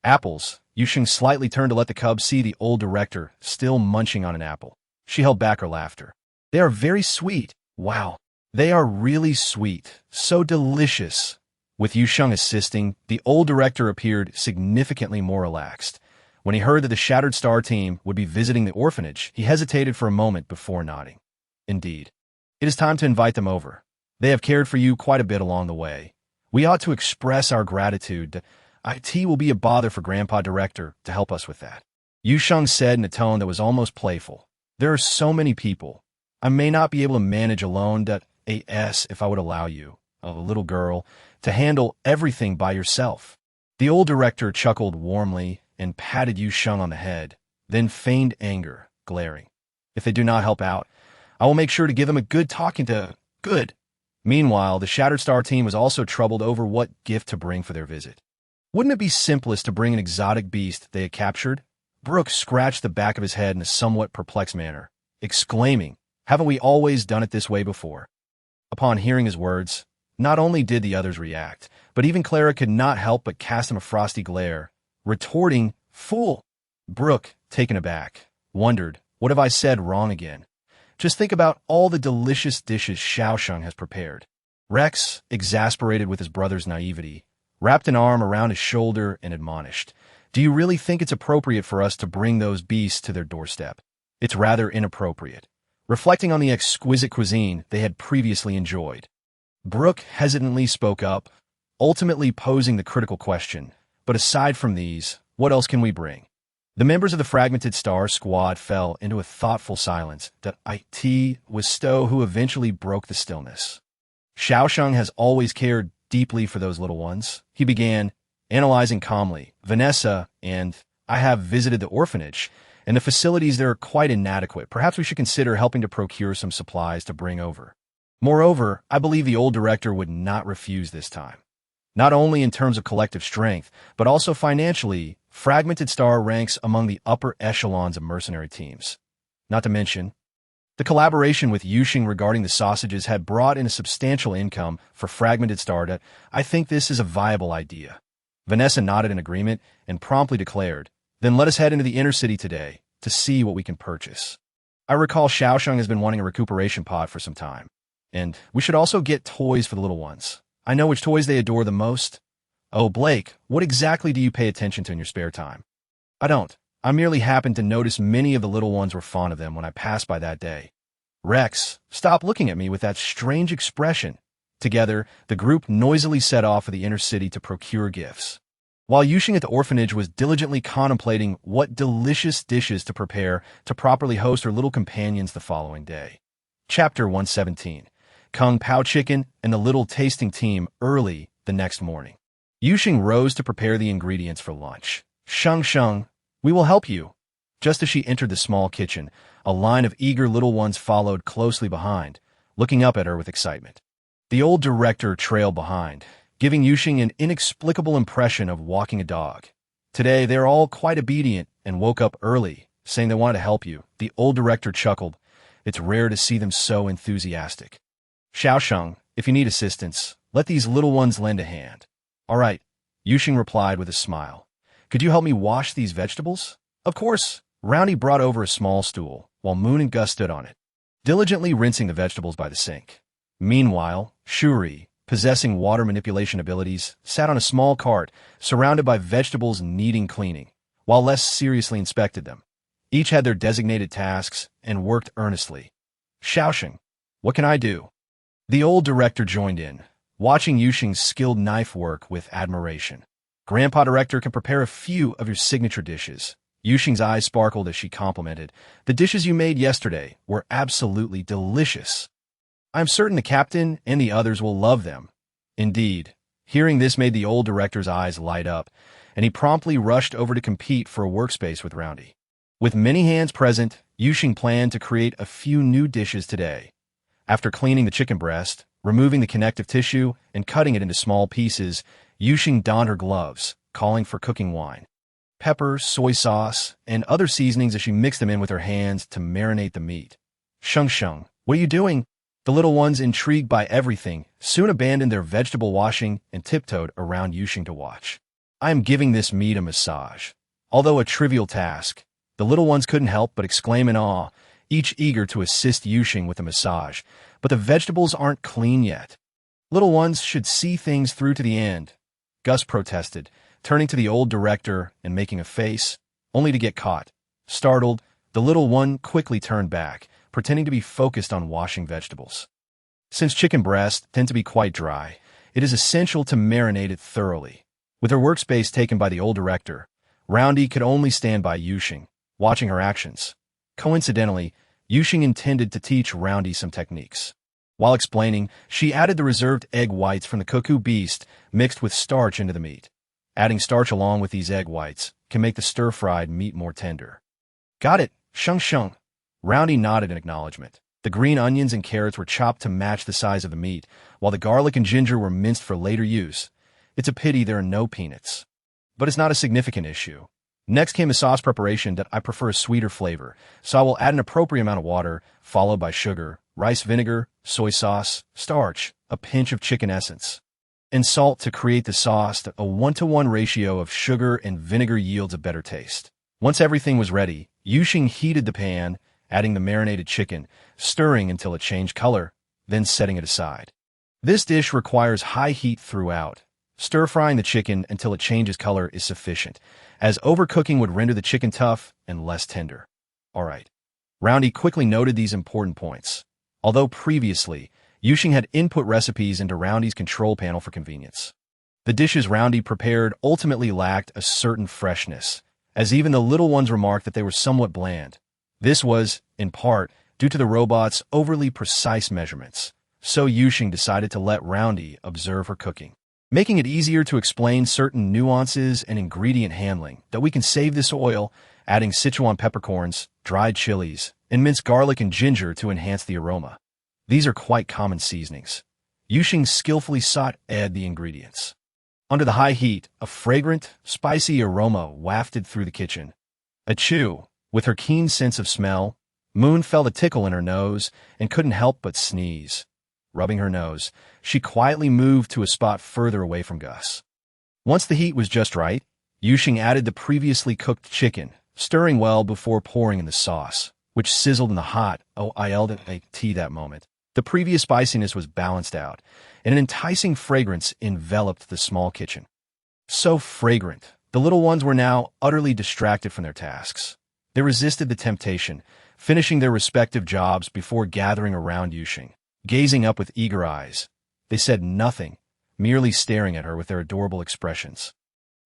Apples. Yu Sheng slightly turned to let the cubs see the old director still munching on an apple. She held back her laughter. They are very sweet. Wow. They are really sweet. So delicious. With Yu Sheng assisting, the old director appeared significantly more relaxed. When he heard that the Shattered Star team would be visiting the orphanage, he hesitated for a moment before nodding. Indeed. It is time to invite them over. They have cared for you quite a bit along the way. We ought to express our gratitude. IT will be a bother for Grandpa Director to help us with that. Yu Sheng said in a tone that was almost playful. There are so many people. I may not be able to manage alone. If I would allow you, a little girl, to handle everything by yourself. The old director chuckled warmly and patted Yu Sheng on the head, then feigned anger, glaring. If they do not help out, I will make sure to give them a good talking to. Good. Meanwhile, the Shattered Star team was also troubled over what gift to bring for their visit. Wouldn't it be simplest to bring an exotic beast they had captured? Brooke scratched the back of his head in a somewhat perplexed manner, exclaiming, haven't we always done it this way before? Upon hearing his words, not only did the others react, but even Clara could not help but cast him a frosty glare, retorting, fool. Brooke, taken aback, wondered, what have I said wrong again? Just think about all the delicious dishes Sheng has prepared. Rex, exasperated with his brother's naivety, wrapped an arm around his shoulder and admonished, do you really think it's appropriate for us to bring those beasts to their doorstep? It's rather inappropriate. Reflecting on the exquisite cuisine they had previously enjoyed. Brooke hesitantly spoke up, ultimately posing the critical question, but aside from these, what else can we bring? The members of the Fragmented Star squad fell into a thoughtful silence. It was Stowe who eventually broke the stillness. Sheng has always cared deeply for those little ones. He began, analyzing calmly. Vanessa and I have visited the orphanage, and the facilities there are quite inadequate. Perhaps we should consider helping to procure some supplies to bring over. Moreover, I believe the old director would not refuse this time. Not only in terms of collective strength, but also financially, Fragmented Star ranks among the upper echelons of mercenary teams. Not to mention, the collaboration with Yu Sheng regarding the sausages had brought in a substantial income for Fragmented Star that I think this is a viable idea. Vanessa nodded in agreement and promptly declared, "Then let us head into the inner city today to see what we can purchase." I recall Sheng has been wanting a recuperation pod for some time, and we should also get toys for the little ones. I know which toys they adore the most. Oh, Blake, what exactly do you pay attention to in your spare time? I don't. I merely happened to notice many of the little ones were fond of them when I passed by that day. Rex, stop looking at me with that strange expression. Together, the group noisily set off for the inner city to procure gifts. While Yu Sheng at the orphanage was diligently contemplating what delicious dishes to prepare to properly host her little companions the following day. Chapter 117. Kung Pao Chicken and the little tasting team early the next morning. Yu Sheng rose to prepare the ingredients for lunch. Sheng, we will help you. Just as she entered the small kitchen, a line of eager little ones followed closely behind, looking up at her with excitement. The old director trailed behind, giving Yu Sheng an inexplicable impression of walking a dog. Today, they're all quite obedient and woke up early, saying they wanted to help you. The old director chuckled. It's rare to see them so enthusiastic. Sheng, if you need assistance, let these little ones lend a hand. All right, Yu Sheng replied with a smile. Could you help me wash these vegetables? Of course. Roundy brought over a small stool, while Moon and Gus stood on it, diligently rinsing the vegetables by the sink. Meanwhile, Shuri, possessing water manipulation abilities, sat on a small cart, surrounded by vegetables needing cleaning, while less seriously inspected them. Each had their designated tasks and worked earnestly. Sheng, what can I do? The old director joined in, watching Yu Sheng's skilled knife work with admiration. Grandpa Director can prepare a few of your signature dishes. Yu Sheng's eyes sparkled as she complimented. The dishes you made yesterday were absolutely delicious. I'm certain the captain and the others will love them. Indeed. Hearing this made the old director's eyes light up, and he promptly rushed over to compete for a workspace with Roundy. With many hands present, Yu Sheng planned to create a few new dishes today. After cleaning the chicken breast, removing the connective tissue, and cutting it into small pieces, Yu Sheng donned her gloves, calling for cooking wine, pepper, soy sauce, and other seasonings as she mixed them in with her hands to marinate the meat. Sheng, what are you doing? The little ones, intrigued by everything, soon abandoned their vegetable washing and tiptoed around Yu Sheng to watch. I am giving this meat a massage. Although a trivial task, the little ones couldn't help but exclaim in awe, each eager to assist Yu Sheng with the massage. But the vegetables aren't clean yet. Little ones should see things through to the end. Gus protested, turning to the old director and making a face, only to get caught. Startled, the little one quickly turned back, pretending to be focused on washing vegetables. Since chicken breasts tend to be quite dry, it is essential to marinate it thoroughly. With her workspace taken by the old director, Roundy could only stand by Yu Sheng, watching her actions. Coincidentally, Yu Sheng intended to teach Roundy some techniques. While explaining, she added the reserved egg whites from the cuckoo beast mixed with starch into the meat. Adding starch along with these egg whites can make the stir-fried meat more tender. Got it, Sheng. Roundy nodded in acknowledgement. The green onions and carrots were chopped to match the size of the meat, while the garlic and ginger were minced for later use. It's a pity there are no peanuts. But it's not a significant issue. Next came a sauce preparation that I prefer a sweeter flavor, so I will add an appropriate amount of water, followed by sugar, rice vinegar, soy sauce, starch, a pinch of chicken essence, and salt to create the sauce. A 1-to-1 ratio of sugar and vinegar yields a better taste. Once everything was ready, Yu Sheng heated the pan, adding the marinated chicken, stirring until it changed color, then setting it aside. This dish requires high heat throughout. Stir-frying the chicken until it changes color is sufficient, as overcooking would render the chicken tough and less tender. All right. Roundy quickly noted these important points. Although previously, Yu Sheng had input recipes into Roundy's control panel for convenience. The dishes Roundy prepared ultimately lacked a certain freshness, as even the little ones remarked that they were somewhat bland. This was, in part, due to the robot's overly precise measurements, so Yu Sheng decided to let Roundy observe her cooking, making it easier to explain certain nuances and ingredient handling, that we can save this oil adding Sichuan peppercorns, dried chilies, and minced garlic and ginger to enhance the aroma. These are quite common seasonings. Yu Sheng skillfully sought add the ingredients. Under the high heat, a fragrant, spicy aroma wafted through the kitchen. Achoo! With her keen sense of smell, Moon felt a tickle in her nose and couldn't help but sneeze. Rubbing her nose, she quietly moved to a spot further away from Gus. Once the heat was just right, Yu Sheng added the previously cooked chicken, stirring well before pouring in the sauce, which sizzled in the hot, tea that moment. The previous spiciness was balanced out, and an enticing fragrance enveloped the small kitchen. So fragrant, the little ones were now utterly distracted from their tasks. They resisted the temptation, finishing their respective jobs before gathering around Yu Sheng, gazing up with eager eyes. They said nothing, merely staring at her with their adorable expressions,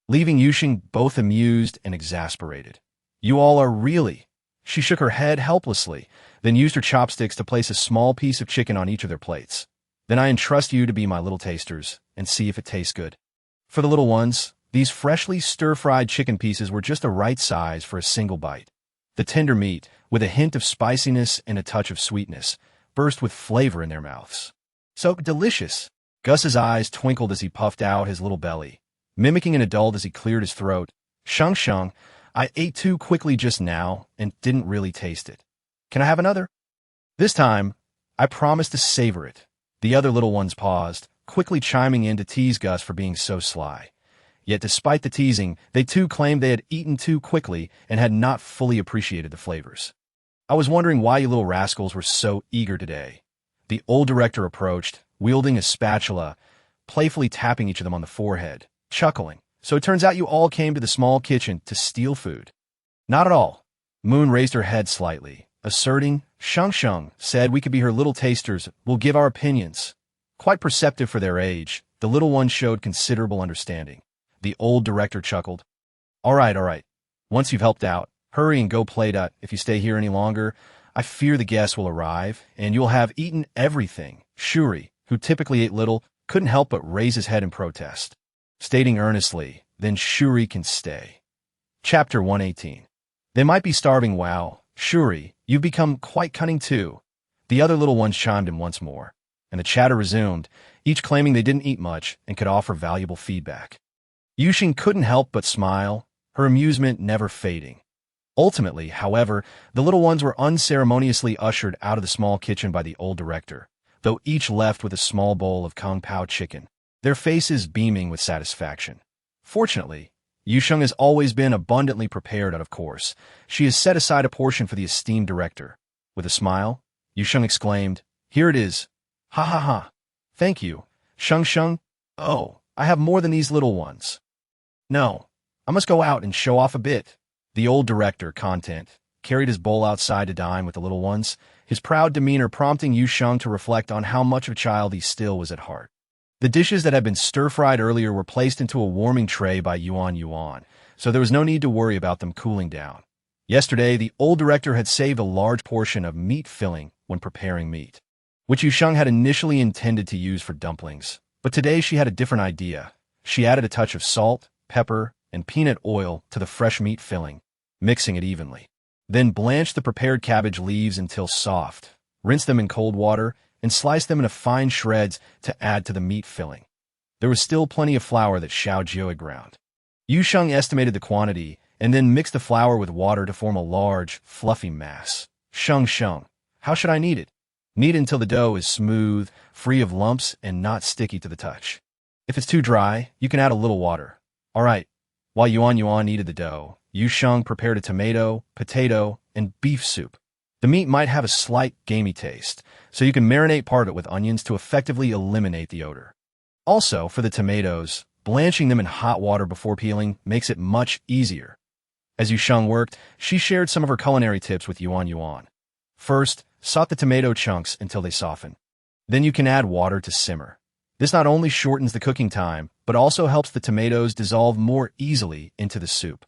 leaving Yu Sheng both amused and exasperated. "You all are really—" She shook her head helplessly, then used her chopsticks to place a small piece of chicken on each of their plates. "Then I entrust you to be my little tasters, and see if it tastes good." For the little ones, these freshly stir-fried chicken pieces were just the right size for a single bite. The tender meat, with a hint of spiciness and a touch of sweetness, burst with flavor in their mouths. "So delicious!" Gus's eyes twinkled as he puffed out his little belly, mimicking an adult as he cleared his throat. "Sheng, I ate too quickly just now and didn't really taste it. Can I have another?" "This time, I promise to savor it." The other little ones paused, quickly chiming in to tease Gus for being so sly. Yet despite the teasing, they too claimed they had eaten too quickly and had not fully appreciated the flavors. "I was wondering why you little rascals were so eager today." The old director approached, wielding a spatula, playfully tapping each of them on the forehead, chuckling. "So it turns out you all came to the small kitchen to steal food." "Not at all." Moon raised her head slightly, asserting, Sheng said we could be her little tasters, we'll give our opinions." Quite perceptive for their age, the little ones showed considerable understanding. The old director chuckled. All right. Once you've helped out, hurry and go play. If you stay here any longer, I fear the guests will arrive, and you'll have eaten everything." Shuri, who typically ate little, couldn't help but raise his head in protest, stating earnestly, "Then Shuri can stay." Chapter 118. "They might be starving. Wow, Shuri, you've become quite cunning too." The other little ones chimed in once more, and the chatter resumed, each claiming they didn't eat much and could offer valuable feedback. Yu Sheng couldn't help but smile, her amusement never fading. Ultimately, however, the little ones were unceremoniously ushered out of the small kitchen by the old director, though each left with a small bowl of Kung Pao chicken, their faces beaming with satisfaction. Fortunately, Yu Sheng has always been abundantly prepared out of course. She has set aside a portion for the esteemed director. With a smile, Yu Sheng exclaimed, "Here it is." "Ha ha ha. Thank you, Sheng. Oh, I have more than these little ones." "No, I must go out and show off a bit." The old director, content, carried his bowl outside to dine with the little ones, his proud demeanor prompting Yu Sheng to reflect on how much of a child he still was at heart. The dishes that had been stir-fried earlier were placed into a warming tray by Yuan, so there was no need to worry about them cooling down. Yesterday, the old director had saved a large portion of meat filling when preparing meat, which Yu Sheng had initially intended to use for dumplings, but today she had a different idea. She added a touch of salt, pepper, and peanut oil to the fresh meat filling, mixing it evenly. Then blanch the prepared cabbage leaves until soft, rinse them in cold water, and slice them into fine shreds to add to the meat filling. There was still plenty of flour that Xiao Jiu had ground. Yu Sheng estimated the quantity and then mixed the flour with water to form a large, fluffy mass. Sheng, how should I knead it?" "Knead it until the dough is smooth, free of lumps, and not sticky to the touch. If it's too dry, you can add a little water." "All right." While Yuan kneaded the dough, Yu Sheng prepared a tomato, potato, and beef soup. The meat might have a slight gamey taste, so you can marinate part of it with onions to effectively eliminate the odor. Also, for the tomatoes, blanching them in hot water before peeling makes it much easier. As Yu Sheng worked, she shared some of her culinary tips with Yuan. First, saute the tomato chunks until they soften. Then you can add water to simmer. This not only shortens the cooking time, but also helps the tomatoes dissolve more easily into the soup.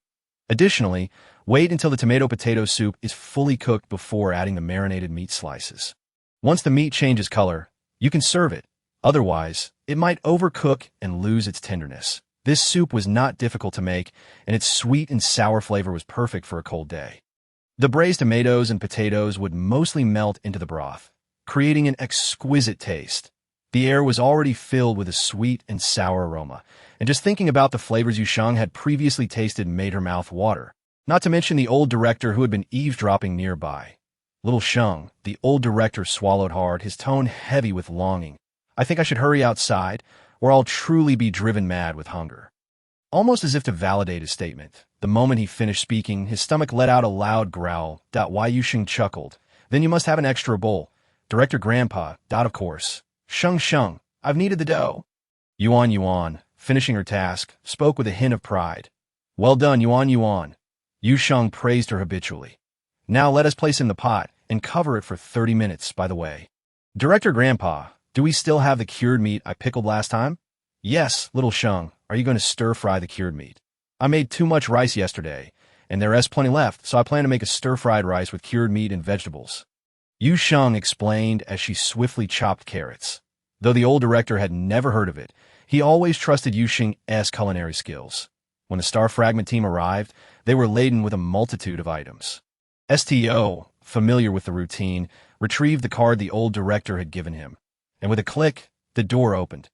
Additionally, wait until the tomato-potato soup is fully cooked before adding the marinated meat slices. Once the meat changes color, you can serve it. Otherwise, it might overcook and lose its tenderness. This soup was not difficult to make, and its sweet and sour flavor was perfect for a cold day. The braised tomatoes and potatoes would mostly melt into the broth, creating an exquisite taste. The air was already filled with a sweet and sour aroma, and just thinking about the flavors Yu Sheng had previously tasted made her mouth water, not to mention the old director who had been eavesdropping nearby. Little Sheng, the old director swallowed hard, his tone heavy with longing. I think I should hurry outside, or I'll truly be driven mad with hunger. Almost as if to validate his statement, the moment he finished speaking, his stomach let out a loud growl. Why Yu Sheng chuckled. Then you must have an extra bowl. Director Grandpa. Of course. Sheng, I've kneaded the dough. Yuan, finishing her task, spoke with a hint of pride. Well done, Yuan. Yu Sheng praised her habitually. Now let us place in the pot, and cover it for 30 minutes, by the way. Director Grandpa, do we still have the cured meat I pickled last time? Yes, little Sheng. Are you going to stir-fry the cured meat? I made too much rice yesterday, and there is plenty left, so I plan to make a stir-fried rice with cured meat and vegetables. Yu Sheng explained as she swiftly chopped carrots. Though the old director had never heard of it, he always trusted Yu Sheng's culinary skills. When the Star Fragment team arrived, they were laden with a multitude of items. STO, familiar with the routine, retrieved the card the old director had given him, and with a click, the door opened.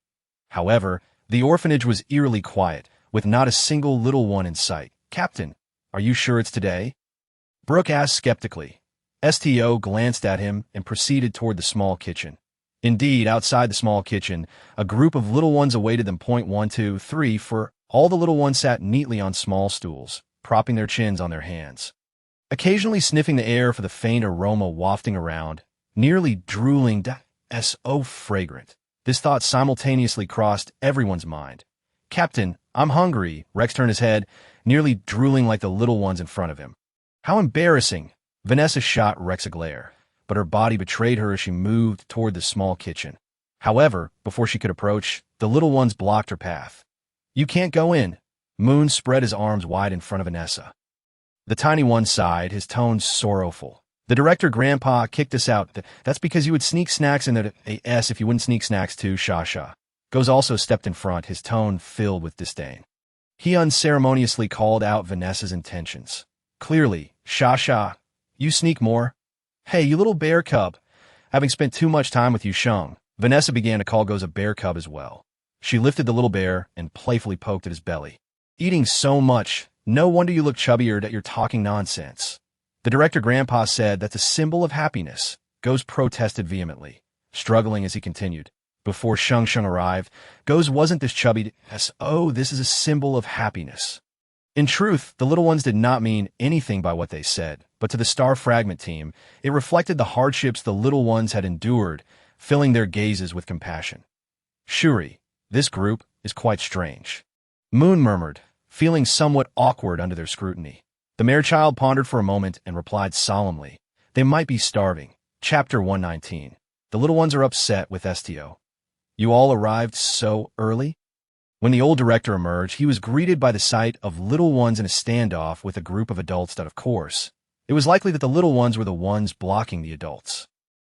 However, the orphanage was eerily quiet, with not a single little one in sight. Captain, are you sure it's today? Brooke asked skeptically. STO glanced at him and proceeded toward the small kitchen. Indeed, outside the small kitchen, a group of little ones awaited them. 1, 2, 3, for all the little ones sat neatly on small stools, propping their chins on their hands, occasionally sniffing the air for the faint aroma wafting around, nearly drooling. So fragrant. This thought simultaneously crossed everyone's mind. Captain, I'm hungry. Rex turned his head, nearly drooling like the little ones in front of him. How embarrassing. Vanessa shot Rex a glare, but her body betrayed her as she moved toward the small kitchen. However, before she could approach, the little ones blocked her path. You can't go in. Moon spread his arms wide in front of Vanessa. The tiny one sighed, his tone sorrowful. The director Grandpa kicked us out. That's because you would sneak snacks in the if you wouldn't sneak snacks too, Sha. Goes also stepped in front, his tone filled with disdain. He unceremoniously called out Vanessa's intentions. Clearly, Sha, you sneak more? Hey, you little bear cub. Having spent too much time with Yu Sheng, Vanessa began to call Goes a bear cub as well. She lifted the little bear and playfully poked at his belly. Eating so much, no wonder you look chubbier that you're talking nonsense. The director Grandpa said that's a symbol of happiness. Goes protested vehemently, struggling as he continued. Before Sheng arrived, Goes wasn't this chubby. This is a symbol of happiness. In truth, the little ones did not mean anything by what they said, but to the Star Fragment team, it reflected the hardships the little ones had endured, filling their gazes with compassion. Shuri, this group is quite strange. Moon murmured, feeling somewhat awkward under their scrutiny. The mare child pondered for a moment and replied solemnly, they might be starving. Chapter 119. The little ones are upset with STO. You all arrived so early? When the old director emerged, he was greeted by the sight of little ones in a standoff with a group of adults that, of course, it was likely that the little ones were the ones blocking the adults.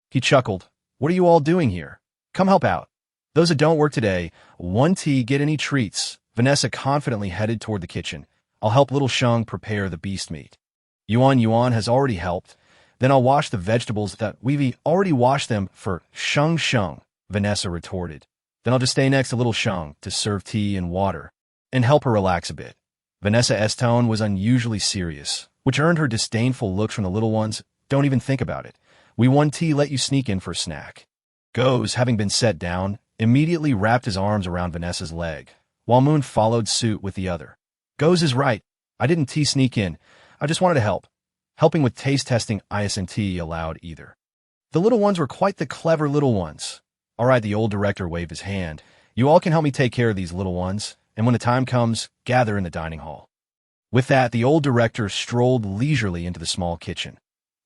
He chuckled. What are you all doing here? Come help out. Those that don't work today, 1 tea, get any treats. Vanessa confidently headed toward the kitchen. I'll help little Sheng prepare the beast meat. Yuan has already helped. Then I'll wash the vegetables that we've already washed them for Sheng, Vanessa retorted. Then I'll just stay next to little Sheng to serve tea and water and help her relax a bit. Vanessa's tone was unusually serious, which earned her disdainful looks from the little ones. Don't even think about it. We 1 tea let you sneak in for a snack. Goes, having been set down, immediately wrapped his arms around Vanessa's leg, while Moon followed suit with the other. Goes is right. I didn't tea sneak in. I just wanted to help. Helping with taste testing isn't allowed either. The little ones were quite the clever little ones. All right, the old director waved his hand. You all can help me take care of these little ones, and when the time comes, gather in the dining hall. With that, the old director strolled leisurely into the small kitchen.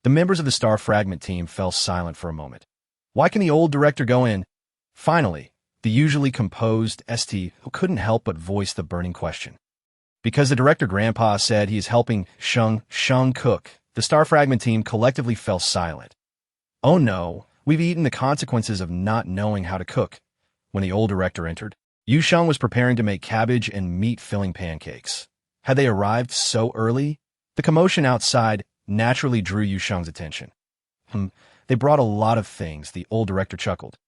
The members of the Star Fragment team fell silent for a moment. Why can the old director go in? Finally, the usually composed ST who couldn't help but voice the burning question. Because the director Grandpa said he is helping Sheng cook, the Star Fragment team collectively fell silent. Oh no, we've eaten the consequences of not knowing how to cook. When the old director entered, Yu Sheng was preparing to make cabbage and meat-filling pancakes. Had they arrived so early? The commotion outside naturally drew Yu Sheng's attention. They brought a lot of things, the old director chuckled.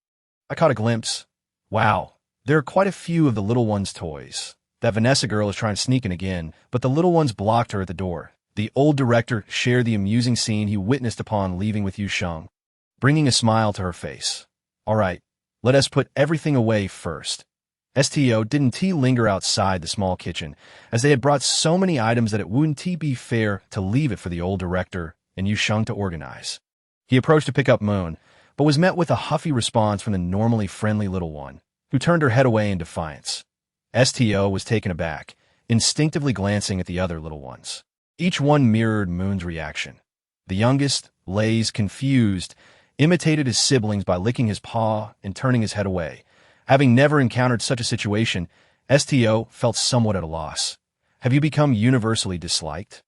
I caught a glimpse. Wow, there are quite a few of the little one's toys. That Vanessa girl is trying to sneak in again, but the little ones blocked her at the door. The old director shared the amusing scene he witnessed upon leaving with Yu Sheng, bringing a smile to her face. All right, let us put everything away first. Didn't he linger outside the small kitchen, as they had brought so many items that it wouldn't be fair to leave it for the old director and Yu Sheng to organize. He approached to pick up Moon, but was met with a huffy response from the normally friendly little one, who turned her head away in defiance. Was taken aback, instinctively glancing at the other little ones. Each one mirrored Moon's reaction. The youngest, Lays, confused, imitated his siblings by licking his paw and turning his head away. Having never encountered such a situation, felt somewhat at a loss. Have you become universally disliked?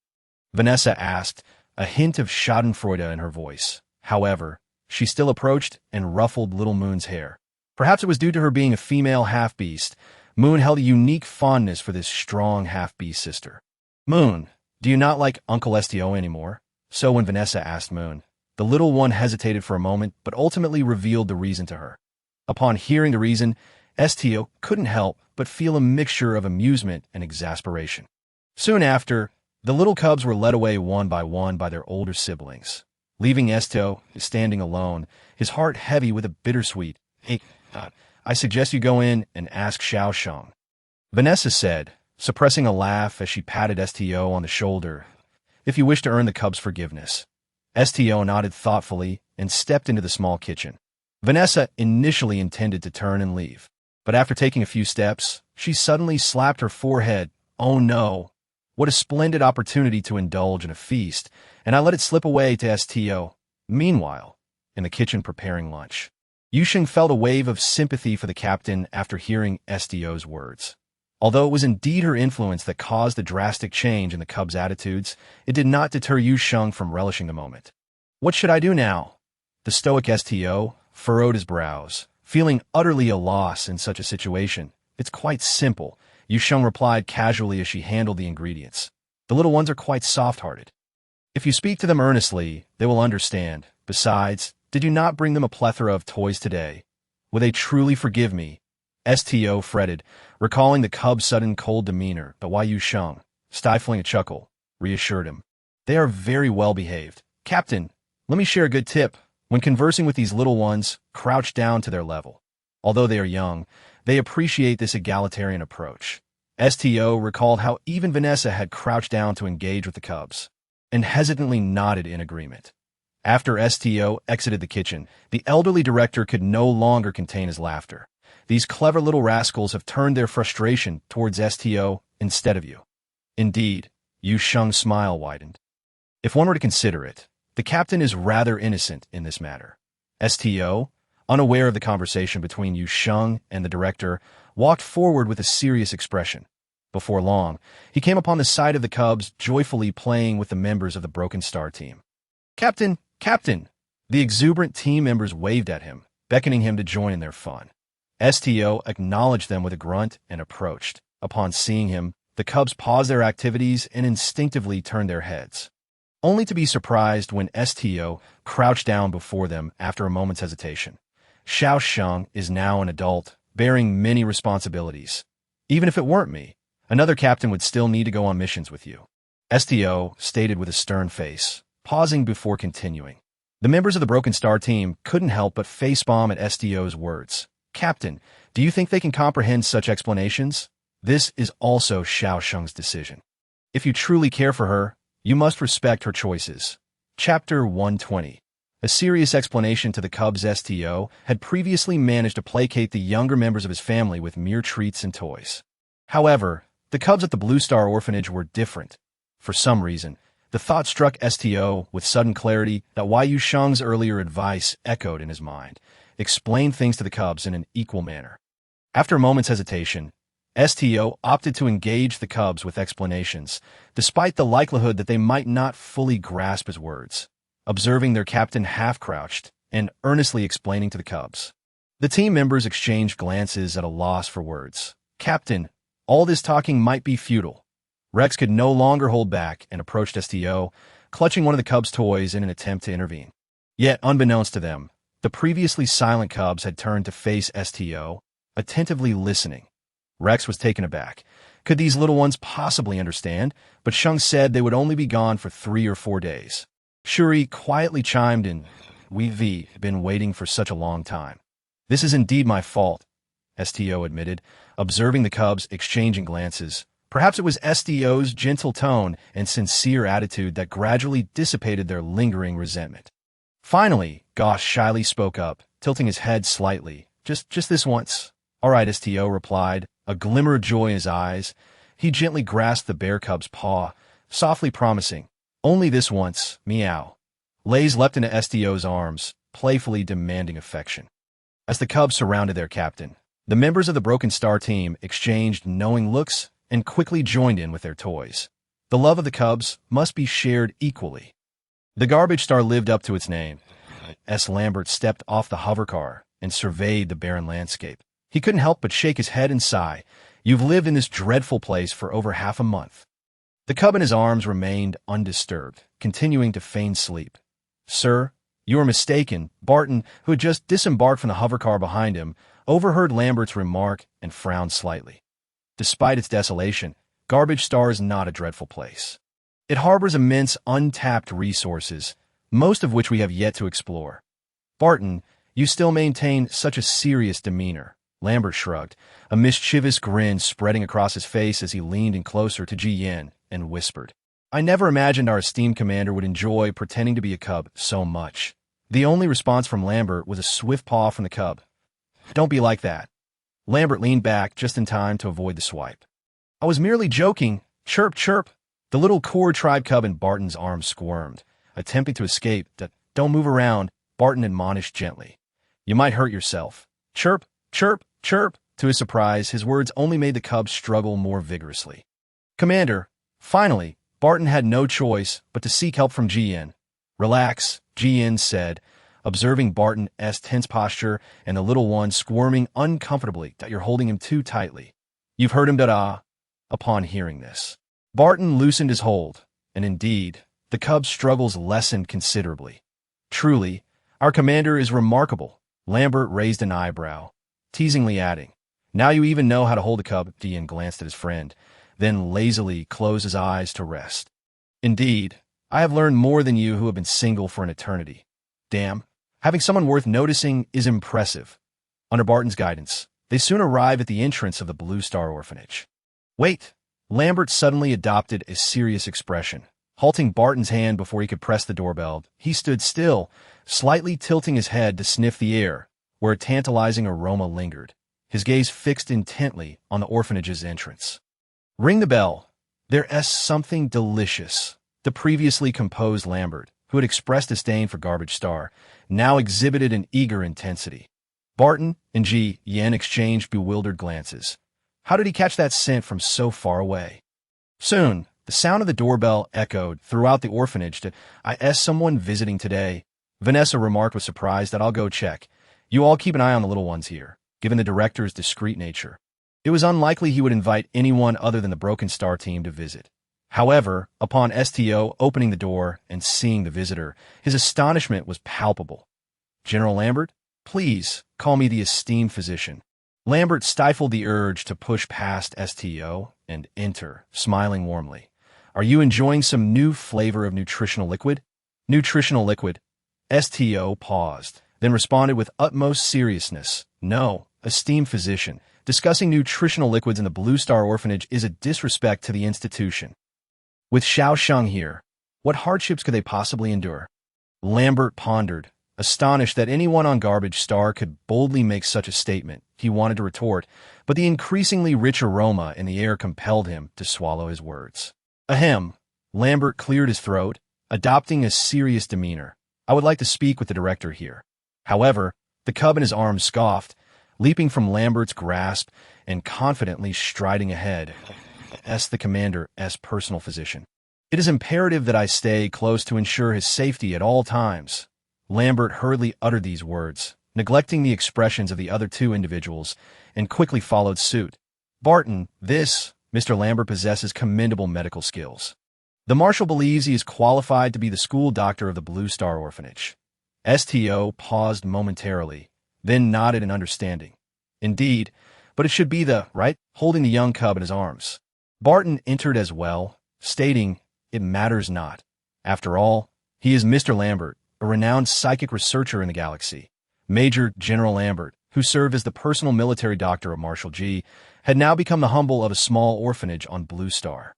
Vanessa asked, a hint of schadenfreude in her voice. However, she still approached and ruffled little Moon's hair. Perhaps it was due to her being a female half-beast. Moon held a unique fondness for this strong half-beast sister. Moon, do you not like Uncle Sto anymore? So when Vanessa asked Moon, the little one hesitated for a moment but ultimately revealed the reason to her. Upon hearing the reason, Sto couldn't help but feel a mixture of amusement and exasperation. Soon after, the little cubs were led away one by their older siblings, leaving Sto standing alone, his heart heavy with a bittersweet, "Hey, I suggest you go in and ask Xiao Sheng," Vanessa said, suppressing a laugh as she patted Sto on the shoulder. "If you wish to earn the cubs' forgiveness." Sto nodded thoughtfully and stepped into the small kitchen. Vanessa initially intended to turn and leave, but after taking a few steps, she suddenly slapped her forehead. Oh no! What a splendid opportunity to indulge in a feast, and I let it slip away to Sto. Meanwhile, in the kitchen preparing lunch, Yu Sheng felt a wave of sympathy for the captain after hearing Sto's words. Although it was indeed her influence that caused the drastic change in the cubs' attitudes, it did not deter Yu Sheng from relishing the moment. What should I do now? The stoic Sto furrowed his brows, feeling utterly a loss in such a situation. It's quite simple, Yu Sheng replied casually as she handled the ingredients. The little ones are quite soft-hearted. If you speak to them earnestly, they will understand. Besides, did you not bring them a plethora of toys today? Will they truly forgive me? Sto fretted, recalling the cub's sudden cold demeanor, but Yu Sheng, stifling a chuckle, reassured him. They are very well behaved. Captain, let me share a good tip. When conversing with these little ones, crouch down to their level. Although they are young, they appreciate this egalitarian approach. Sto recalled how even Vanessa had crouched down to engage with the cubs, and hesitantly nodded in agreement. After Sto exited the kitchen, the elderly director could no longer contain his laughter. These clever little rascals have turned their frustration towards Sto instead of you. Indeed, Yu Sheng's smile widened. If one were to consider it, the captain is rather innocent in this matter. Sto, unaware of the conversation between Yu Sheng and the director, walked forward with a serious expression. Before long, he came upon the sight of the cubs joyfully playing with the members of the Broken Star team. Captain! Captain! The exuberant team members waved at him, beckoning him to join in their fun. Sto acknowledged them with a grunt and approached. Upon seeing him, the cubs paused their activities and instinctively turned their heads, only to be surprised when Sto crouched down before them after a moment's hesitation. Xiao Sheng is now an adult, bearing many responsibilities. Even if it weren't me, another captain would still need to go on missions with you, Sto stated with a stern face, pausing before continuing. The members of the Broken Star team couldn't help but facepalm at Sto's words. Captain, do you think they can comprehend such explanations? This is also Xiao Sheng's decision. If you truly care for her, you must respect her choices. Chapter 120. A serious explanation to the cubs. Sto had previously managed to placate the younger members of his family with mere treats and toys. However, the cubs at the Blue Star Orphanage were different. For some reason, the thought struck Sto with sudden clarity that Yu Sheng's earlier advice echoed in his mind. Explain things to the cubs in an equal manner. After a moment's hesitation, Sto opted to engage the cubs with explanations, despite the likelihood that they might not fully grasp his words. Observing their captain half-crouched and earnestly explaining to the cubs. The team members exchanged glances at a loss for words. Captain, all this talking might be futile. Rex could no longer hold back and approached STO, clutching one of the cubs' toys in an attempt to intervene. Yet, unbeknownst to them, the previously silent cubs had turned to face STO, attentively listening. Rex was taken aback. Could these little ones possibly understand? But Sheng said they would only be gone for 3 or 4 days. Shuri quietly chimed in, "We've been waiting for such a long time." "This is indeed my fault," STO admitted, observing the cubs exchanging glances. Perhaps it was STO's gentle tone and sincere attitude that gradually dissipated their lingering resentment. Finally, Gosh shyly spoke up, tilting his head slightly. Just this once." "All right," STO replied, a glimmer of joy in his eyes. He gently grasped the bear cub's paw, softly promising, "Only this once, meow." Lays leapt into STO's arms, playfully demanding affection. As the cubs surrounded their captain, the members of the Broken Star team exchanged knowing looks and quickly joined in with their toys. The love of the cubs must be shared equally. The Garbage Star lived up to its name. Lambert stepped off the hovercar and surveyed the barren landscape. He couldn't help but shake his head and sigh. "You've lived in this dreadful place for over half a month." The cub in his arms remained undisturbed, continuing to feign sleep. "Sir, you are mistaken." Barton, who had just disembarked from the hovercar behind him, overheard Lambert's remark and frowned slightly. Despite its desolation, Garbage Star is not a dreadful place. It harbors immense untapped resources, most of which we have yet to explore. "Barton, you still maintain such a serious demeanor." Lambert shrugged, a mischievous grin spreading across his face as he leaned in closer to Ji Yen and whispered, "I never imagined our esteemed commander would enjoy pretending to be a cub so much." The only response from Lambert was a swift paw from the cub. "Don't be like that." Lambert leaned back just in time to avoid the swipe. "I was merely joking. Chirp, chirp." The little Core tribe cub in Barton's arms squirmed, attempting to escape. "Don't move around," Barton admonished gently. "You might hurt yourself." "Chirp, chirp, chirp." To his surprise, his words only made the cub struggle more vigorously. "Commander." Finally, Barton had no choice but to seek help from Ji Yen. "Relax," Ji Yen said, observing Barton's tense posture and the little one squirming uncomfortably. "That you're holding him too tightly." "You've heard him, da-da." Upon hearing this, Barton loosened his hold, and indeed, the cub's struggles lessened considerably. "Truly, our commander is remarkable." Lambert raised an eyebrow, teasingly adding, "Now you even know how to hold a cub." Ji Yen glanced at his friend, then lazily closed his eyes to rest. "Indeed, I have learned more than you who have been single for an eternity." "Damn, having someone worth noticing is impressive." Under Barton's guidance, they soon arrived at the entrance of the Blue Star Orphanage. "Wait!" Lambert suddenly adopted a serious expression. Halting Barton's hand before he could press the doorbell, he stood still, slightly tilting his head to sniff the air, where a tantalizing aroma lingered, his gaze fixed intently on the orphanage's entrance. "Ring the bell. There's something delicious." The previously composed Lambert, who had expressed disdain for Garbage Star, now exhibited an eager intensity. Barton and Ji Yen exchanged bewildered glances. How did he catch that scent from so far away? Soon, the sound of the doorbell echoed throughout the orphanage. "I someone visiting today." Vanessa remarked with surprise. "That I'll go check. You all keep an eye on the little ones here." Given the director's discreet nature, it was unlikely he would invite anyone other than the Broken Star team to visit. However, upon STO opening the door and seeing the visitor, his astonishment was palpable. "General Lambert, please call me the esteemed physician." Lambert stifled the urge to push past STO and enter, smiling warmly. "Are you enjoying some new flavor of nutritional liquid?" "Nutritional liquid?" STO paused, then responded with utmost seriousness. "No, esteemed physician. Discussing nutritional liquids in the Blue Star Orphanage is a disrespect to the institution. With Xiao Sheng here, what hardships could they possibly endure?" Lambert pondered, astonished that anyone on Garbage Star could boldly make such a statement. He wanted to retort, but the increasingly rich aroma in the air compelled him to swallow his words. "Ahem." Lambert cleared his throat, adopting a serious demeanor. "I would like to speak with the director here." However, the cub in his arms scoffed, leaping from Lambert's grasp and confidently striding ahead. The commander's personal physician. "It is imperative that I stay close to ensure his safety at all times." Lambert hurriedly uttered these words, neglecting the expressions of the other two individuals, and quickly followed suit. Barton, Mr. Lambert possesses commendable medical skills. The Marshal believes he is qualified to be the school doctor of the Blue Star Orphanage. STO paused momentarily, then nodded in understanding. Indeed, but it should be right, holding the young cub in his arms. Barton entered as well, stating, "It matters not. After all, he is Mr. Lambert, a renowned psychic researcher in the galaxy." Major General Lambert, who served as the personal military doctor of Marshal G, had now become the humble of a small orphanage on Blue Star.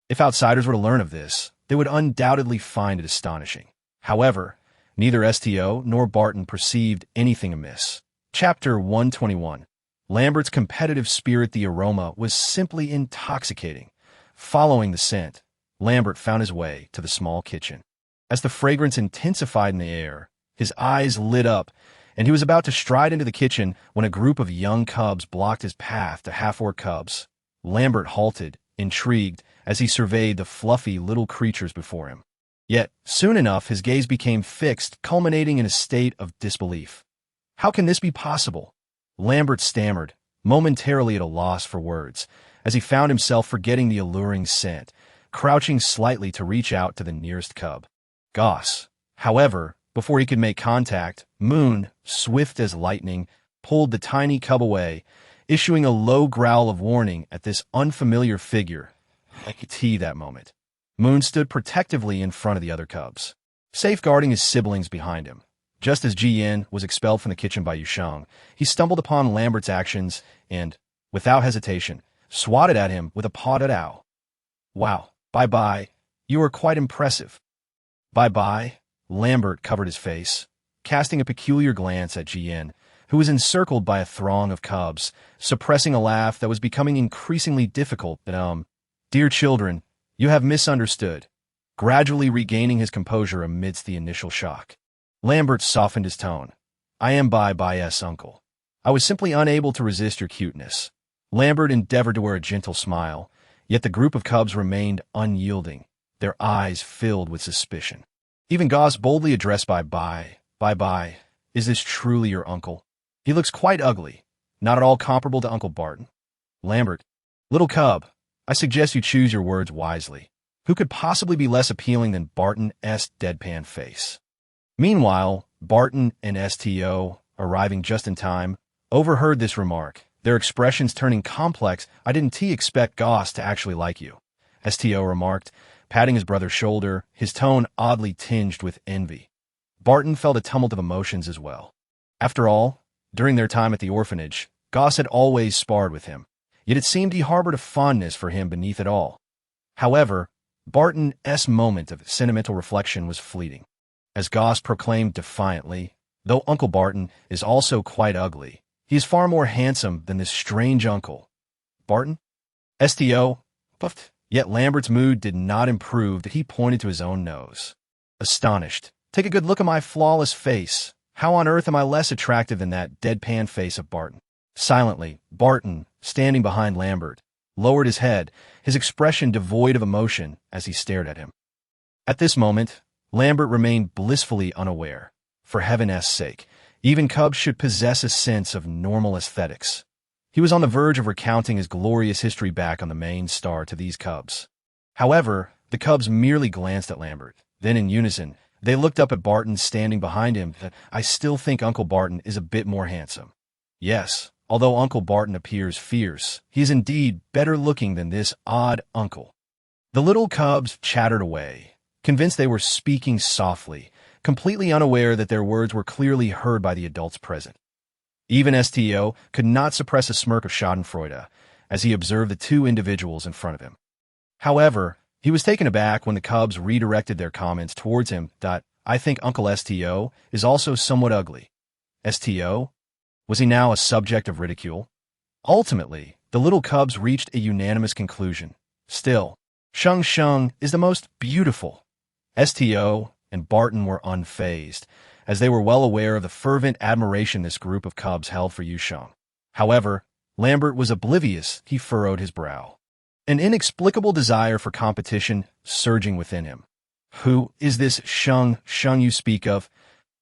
If outsiders were to learn of this, they would undoubtedly find it astonishing. However, neither STO nor Barton perceived anything amiss. Chapter 121. Lambert's competitive spirit. The aroma was simply intoxicating. Following the scent, Lambert found his way to the small kitchen. As the fragrance intensified in the air, his eyes lit up, and he was about to stride into the kitchen when a group of young cubs blocked his path to half-orc cubs. Lambert halted, intrigued, as he surveyed the fluffy little creatures before him. Yet, soon enough, his gaze became fixed, culminating in a state of disbelief. How can this be possible? Lambert stammered, momentarily at a loss for words, as he found himself forgetting the alluring scent, crouching slightly to reach out to the nearest cub. Goss. However, before he could make contact, Moon, swift as lightning, pulled the tiny cub away, issuing a low growl of warning at this unfamiliar figure. I could see that moment. Moon stood protectively in front of the other cubs, safeguarding his siblings behind him. Just as Ji-Yin was expelled from the kitchen by Yu Sheng, he stumbled upon Lambert's actions and, without hesitation, swatted at him with a potted owl. "Wow, bye-bye. You are quite impressive." "Bye-bye." Lambert covered his face, casting a peculiar glance at Ji-Yin, who was encircled by a throng of cubs, suppressing a laugh that was becoming increasingly difficult. "Dear children, you have misunderstood." Gradually regaining his composure amidst the initial shock, Lambert softened his tone. "I am bye-bye's uncle. I was simply unable to resist your cuteness." Lambert endeavored to wear a gentle smile, yet the group of cubs remained unyielding, their eyes filled with suspicion. Even Goss boldly addressed bye-bye. "Is this truly your uncle? He looks quite ugly, not at all comparable to Uncle Barton." Lambert, "Little cub, I suggest you choose your words wisely. Who could possibly be less appealing than Barton's deadpan face?" Meanwhile, Barton and STO, arriving just in time, overheard this remark, their expressions turning complex. "I didn't expect Goss to actually like you," STO remarked, patting his brother's shoulder, his tone oddly tinged with envy. Barton felt a tumult of emotions as well. After all, during their time at the orphanage, Goss had always sparred with him, yet it seemed he harbored a fondness for him beneath it all. However, Barton's moment of sentimental reflection was fleeting. As Goss proclaimed defiantly, "Though Uncle Barton is also quite ugly, he is far more handsome than this strange uncle." "Barton?" STO puffed, yet Lambert's mood did not improve that he pointed to his own nose. Astonished, "Take a good look at my flawless face. How on earth am I less attractive than that deadpan face of Barton?" Silently, Barton, standing behind Lambert, lowered his head, his expression devoid of emotion as he stared at him. At this moment, Lambert remained blissfully unaware. For heaven's sake, even cubs should possess a sense of normal aesthetics. He was on the verge of recounting his glorious history back on the main star to these cubs. However, the cubs merely glanced at Lambert. Then in unison, they looked up at Barton standing behind him. "I still think Uncle Barton is a bit more handsome." Yes, although Uncle Barton appears fierce, he is indeed better looking than this odd uncle. The little cubs chattered away, convinced they were speaking softly, completely unaware that their words were clearly heard by the adults present. Even STO could not suppress a smirk of schadenfreude as he observed the two individuals in front of him. However, he was taken aback when the cubs redirected their comments towards him. "I think Uncle STO is also somewhat ugly." STO? Was he now a subject of ridicule? Ultimately, the little cubs reached a unanimous conclusion. Still, Sheng is the most beautiful. STO and Barton were unfazed, as they were well aware of the fervent admiration this group of cubs held for Yu Sheng. However, Lambert was oblivious. He furrowed his brow, an inexplicable desire for competition surging within him. "Who is this Sheng you speak of?"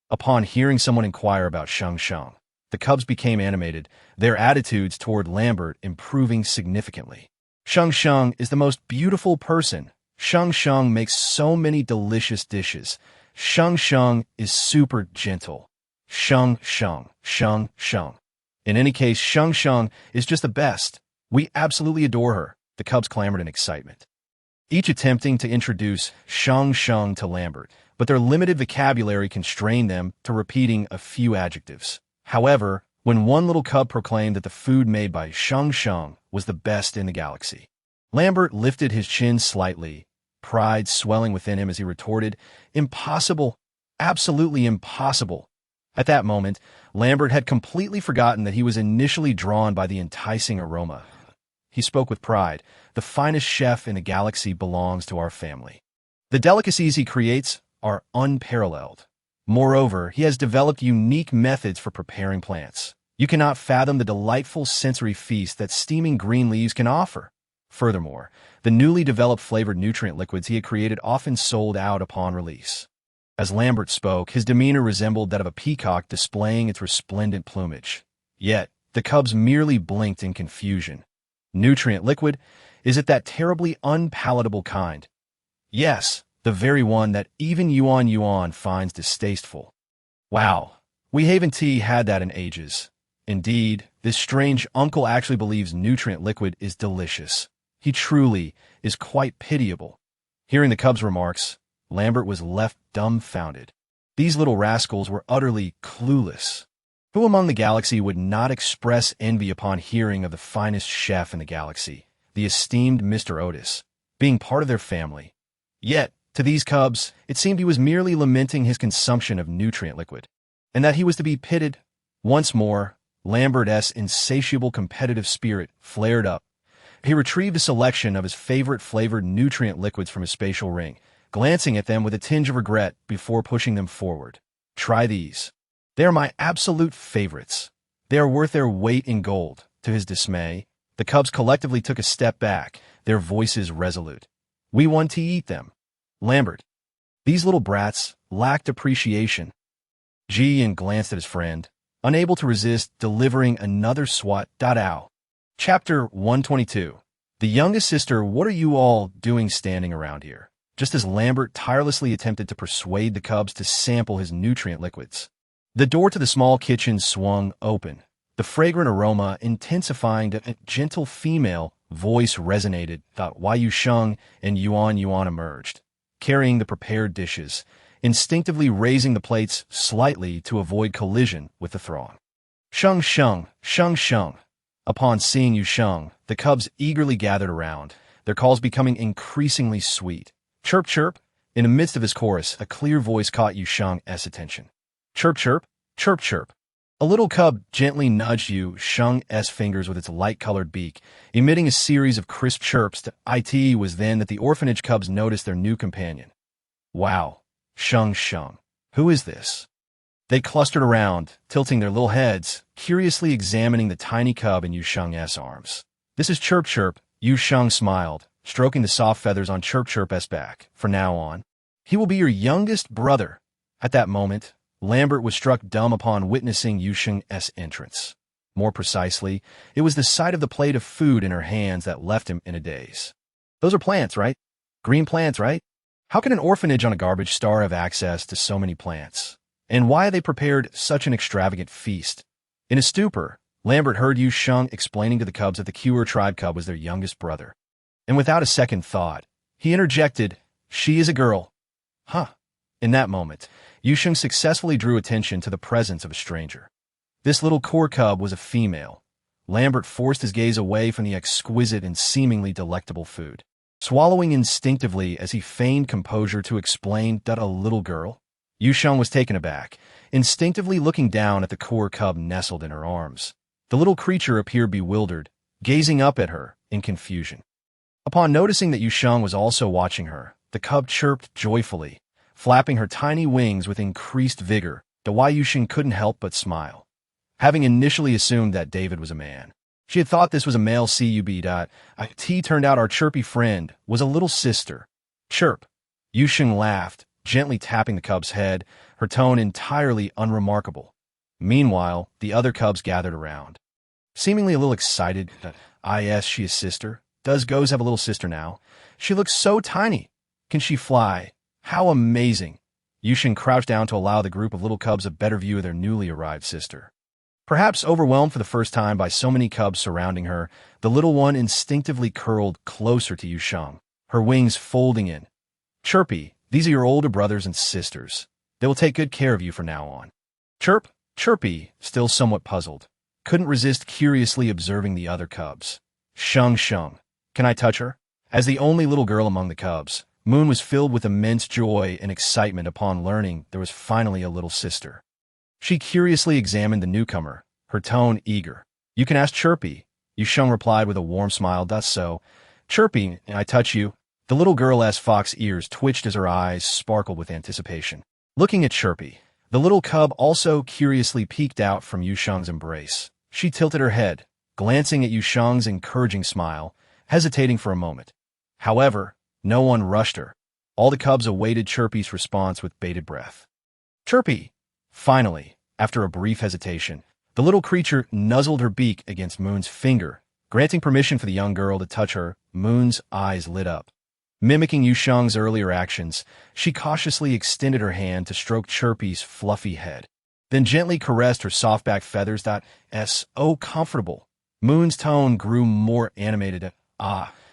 Upon hearing someone inquire about Sheng Sheng, the cubs became animated, their attitudes toward Lambert improving significantly. Sheng Sheng is the most beautiful person. Sheng Sheng makes so many delicious dishes. Sheng Sheng is super gentle. Sheng Sheng, Sheng Sheng. In any case, Sheng Sheng is just the best. We absolutely adore her, the cubs clamored in excitement, each attempting to introduce Sheng Sheng to Lambert, but their limited vocabulary constrained them to repeating a few adjectives. However, when one little cub proclaimed that the food made by Sheng Sheng was the best in the galaxy, Lambert lifted his chin slightly, pride swelling within him as he retorted, "Impossible! Absolutely impossible!" At that moment, Lambert had completely forgotten that he was initially drawn by the enticing aroma. He spoke with pride. "The finest chef in the galaxy belongs to our family. The delicacies he creates are unparalleled. Moreover, he has developed unique methods for preparing plants. You cannot fathom the delightful sensory feast that steaming green leaves can offer." Furthermore, the newly developed flavored nutrient liquids he had created often sold out upon release. As Lambert spoke, his demeanor resembled that of a peacock displaying its resplendent plumage. Yet, the cubs merely blinked in confusion. Nutrient liquid? Is it that terribly unpalatable kind? Yes, the very one that even Yuan Yuan finds distasteful. Wow, we haven't had that in ages. Indeed, this strange uncle actually believes nutrient liquid is delicious. He truly is quite pitiable. Hearing the cubs' remarks, Lambert was left dumbfounded. These little rascals were utterly clueless. Who among the galaxy would not express envy upon hearing of the finest chef in the galaxy, the esteemed Mr. Otis, being part of their family? Yet, to these cubs, it seemed he was merely lamenting his consumption of nutrient liquid, and that he was to be pitied. Once more, Lambert's insatiable competitive spirit flared up. He retrieved a selection of his favorite flavored nutrient liquids from his spatial ring, glancing at them with a tinge of regret before pushing them forward. "Try these. They are my absolute favorites. They are worth their weight in gold." To his dismay, the cubs collectively took a step back, their voices resolute. "We want to eat them." Lambert. These little brats lacked appreciation. Jian glanced at his friend, unable to resist delivering another swat. Ow. Chapter 122. The youngest sister. "What are you all doing standing around here?" Just as Lambert tirelessly attempted to persuade the cubs to sample his nutrient liquids, the door to the small kitchen swung open, the fragrant aroma intensifying to a gentle female voice resonated. Yu Sheng and Yuan Yuan emerged, carrying the prepared dishes, instinctively raising the plates slightly to avoid collision with the throng. "Sheng Sheng, Sheng Sheng." Upon seeing Yu Sheng, the cubs eagerly gathered around, their calls becoming increasingly sweet. "Chirp, chirp." In the midst of his chorus, a clear voice caught Yu Sheng's attention. "Chirp, chirp, chirp, chirp." A little cub gently nudged Yu Sheng's fingers with its light-colored beak, emitting a series of crisp chirps. It was then that the orphanage cubs noticed their new companion. "Wow, Sheng Sheng. Who is this?" They clustered around, tilting their little heads, curiously examining the tiny cub in Yu Sheng's arms. "This is Chirp Chirp." Yu Sheng smiled, stroking the soft feathers on Chirp Chirp's back. "From now on, he will be your youngest brother." At that moment, Lambert was struck dumb upon witnessing Yu Sheng's entrance. More precisely, it was the sight of the plate of food in her hands that left him in a daze. "Those are plants, right? Green plants, right? How can an orphanage on a garbage star have access to so many plants? And why have they prepared such an extravagant feast?" In a stupor, Lambert heard Yu Sheng explaining to the cubs that the Cure tribe cub was their youngest brother. And without a second thought, he interjected, "She is a girl." Huh. In that moment, Yu Sheng successfully drew attention to the presence of a stranger. This little core cub was a female. Lambert forced his gaze away from the exquisite and seemingly delectable food, swallowing instinctively as he feigned composure to explain that a little girl. Yu Sheng was taken aback, instinctively looking down at the core cub nestled in her arms. The little creature appeared bewildered, gazing up at her in confusion. Upon noticing that Yu Sheng was also watching her, the cub chirped joyfully, flapping her tiny wings with increased vigor. Yu Sheng couldn't help but smile. Having initially assumed that David was a man, she had thought this was a male cub. Turned out our chirpy friend was a little sister. "Chirp." Yu Sheng laughed, gently tapping the cub's head, her tone entirely unremarkable. Meanwhile, the other cubs gathered around. Seemingly a little excited. Yes, she is sister. Does Goes have a little sister now? She looks so tiny. Can she fly? How amazing. Yu Sheng crouched down to allow the group of little cubs a better view of their newly arrived sister. Perhaps overwhelmed for the first time by so many cubs surrounding her, the little one instinctively curled closer to Yu Sheng, her wings folding in. Chirpy, these are your older brothers and sisters. They will take good care of you from now on. Chirp, Chirpy, still somewhat puzzled, couldn't resist curiously observing the other cubs. Sheng, can I touch her? As the only little girl among the cubs, Moon was filled with immense joy and excitement upon learning there was finally a little sister. She curiously examined the newcomer, her tone eager. You can ask Chirpy, Yu Sheng replied with a warm smile. So, Chirpy, I touch you? The little girl's fox ears twitched as her eyes sparkled with anticipation. Looking at Chirpy, the little cub also curiously peeked out from Yu Sheng's embrace. She tilted her head, glancing at Yu Sheng's encouraging smile, hesitating for a moment. However, no one rushed her. All the cubs awaited Chirpy's response with bated breath. Chirpy! Finally, after a brief hesitation, the little creature nuzzled her beak against Moon's finger, granting permission for the young girl to touch her. Moon's eyes lit up. Mimicking Yu Sheng's earlier actions, she cautiously extended her hand to stroke Chirpy's fluffy head, then gently caressed her soft-back feathers. Oh, comfortable. Moon's tone grew more animated.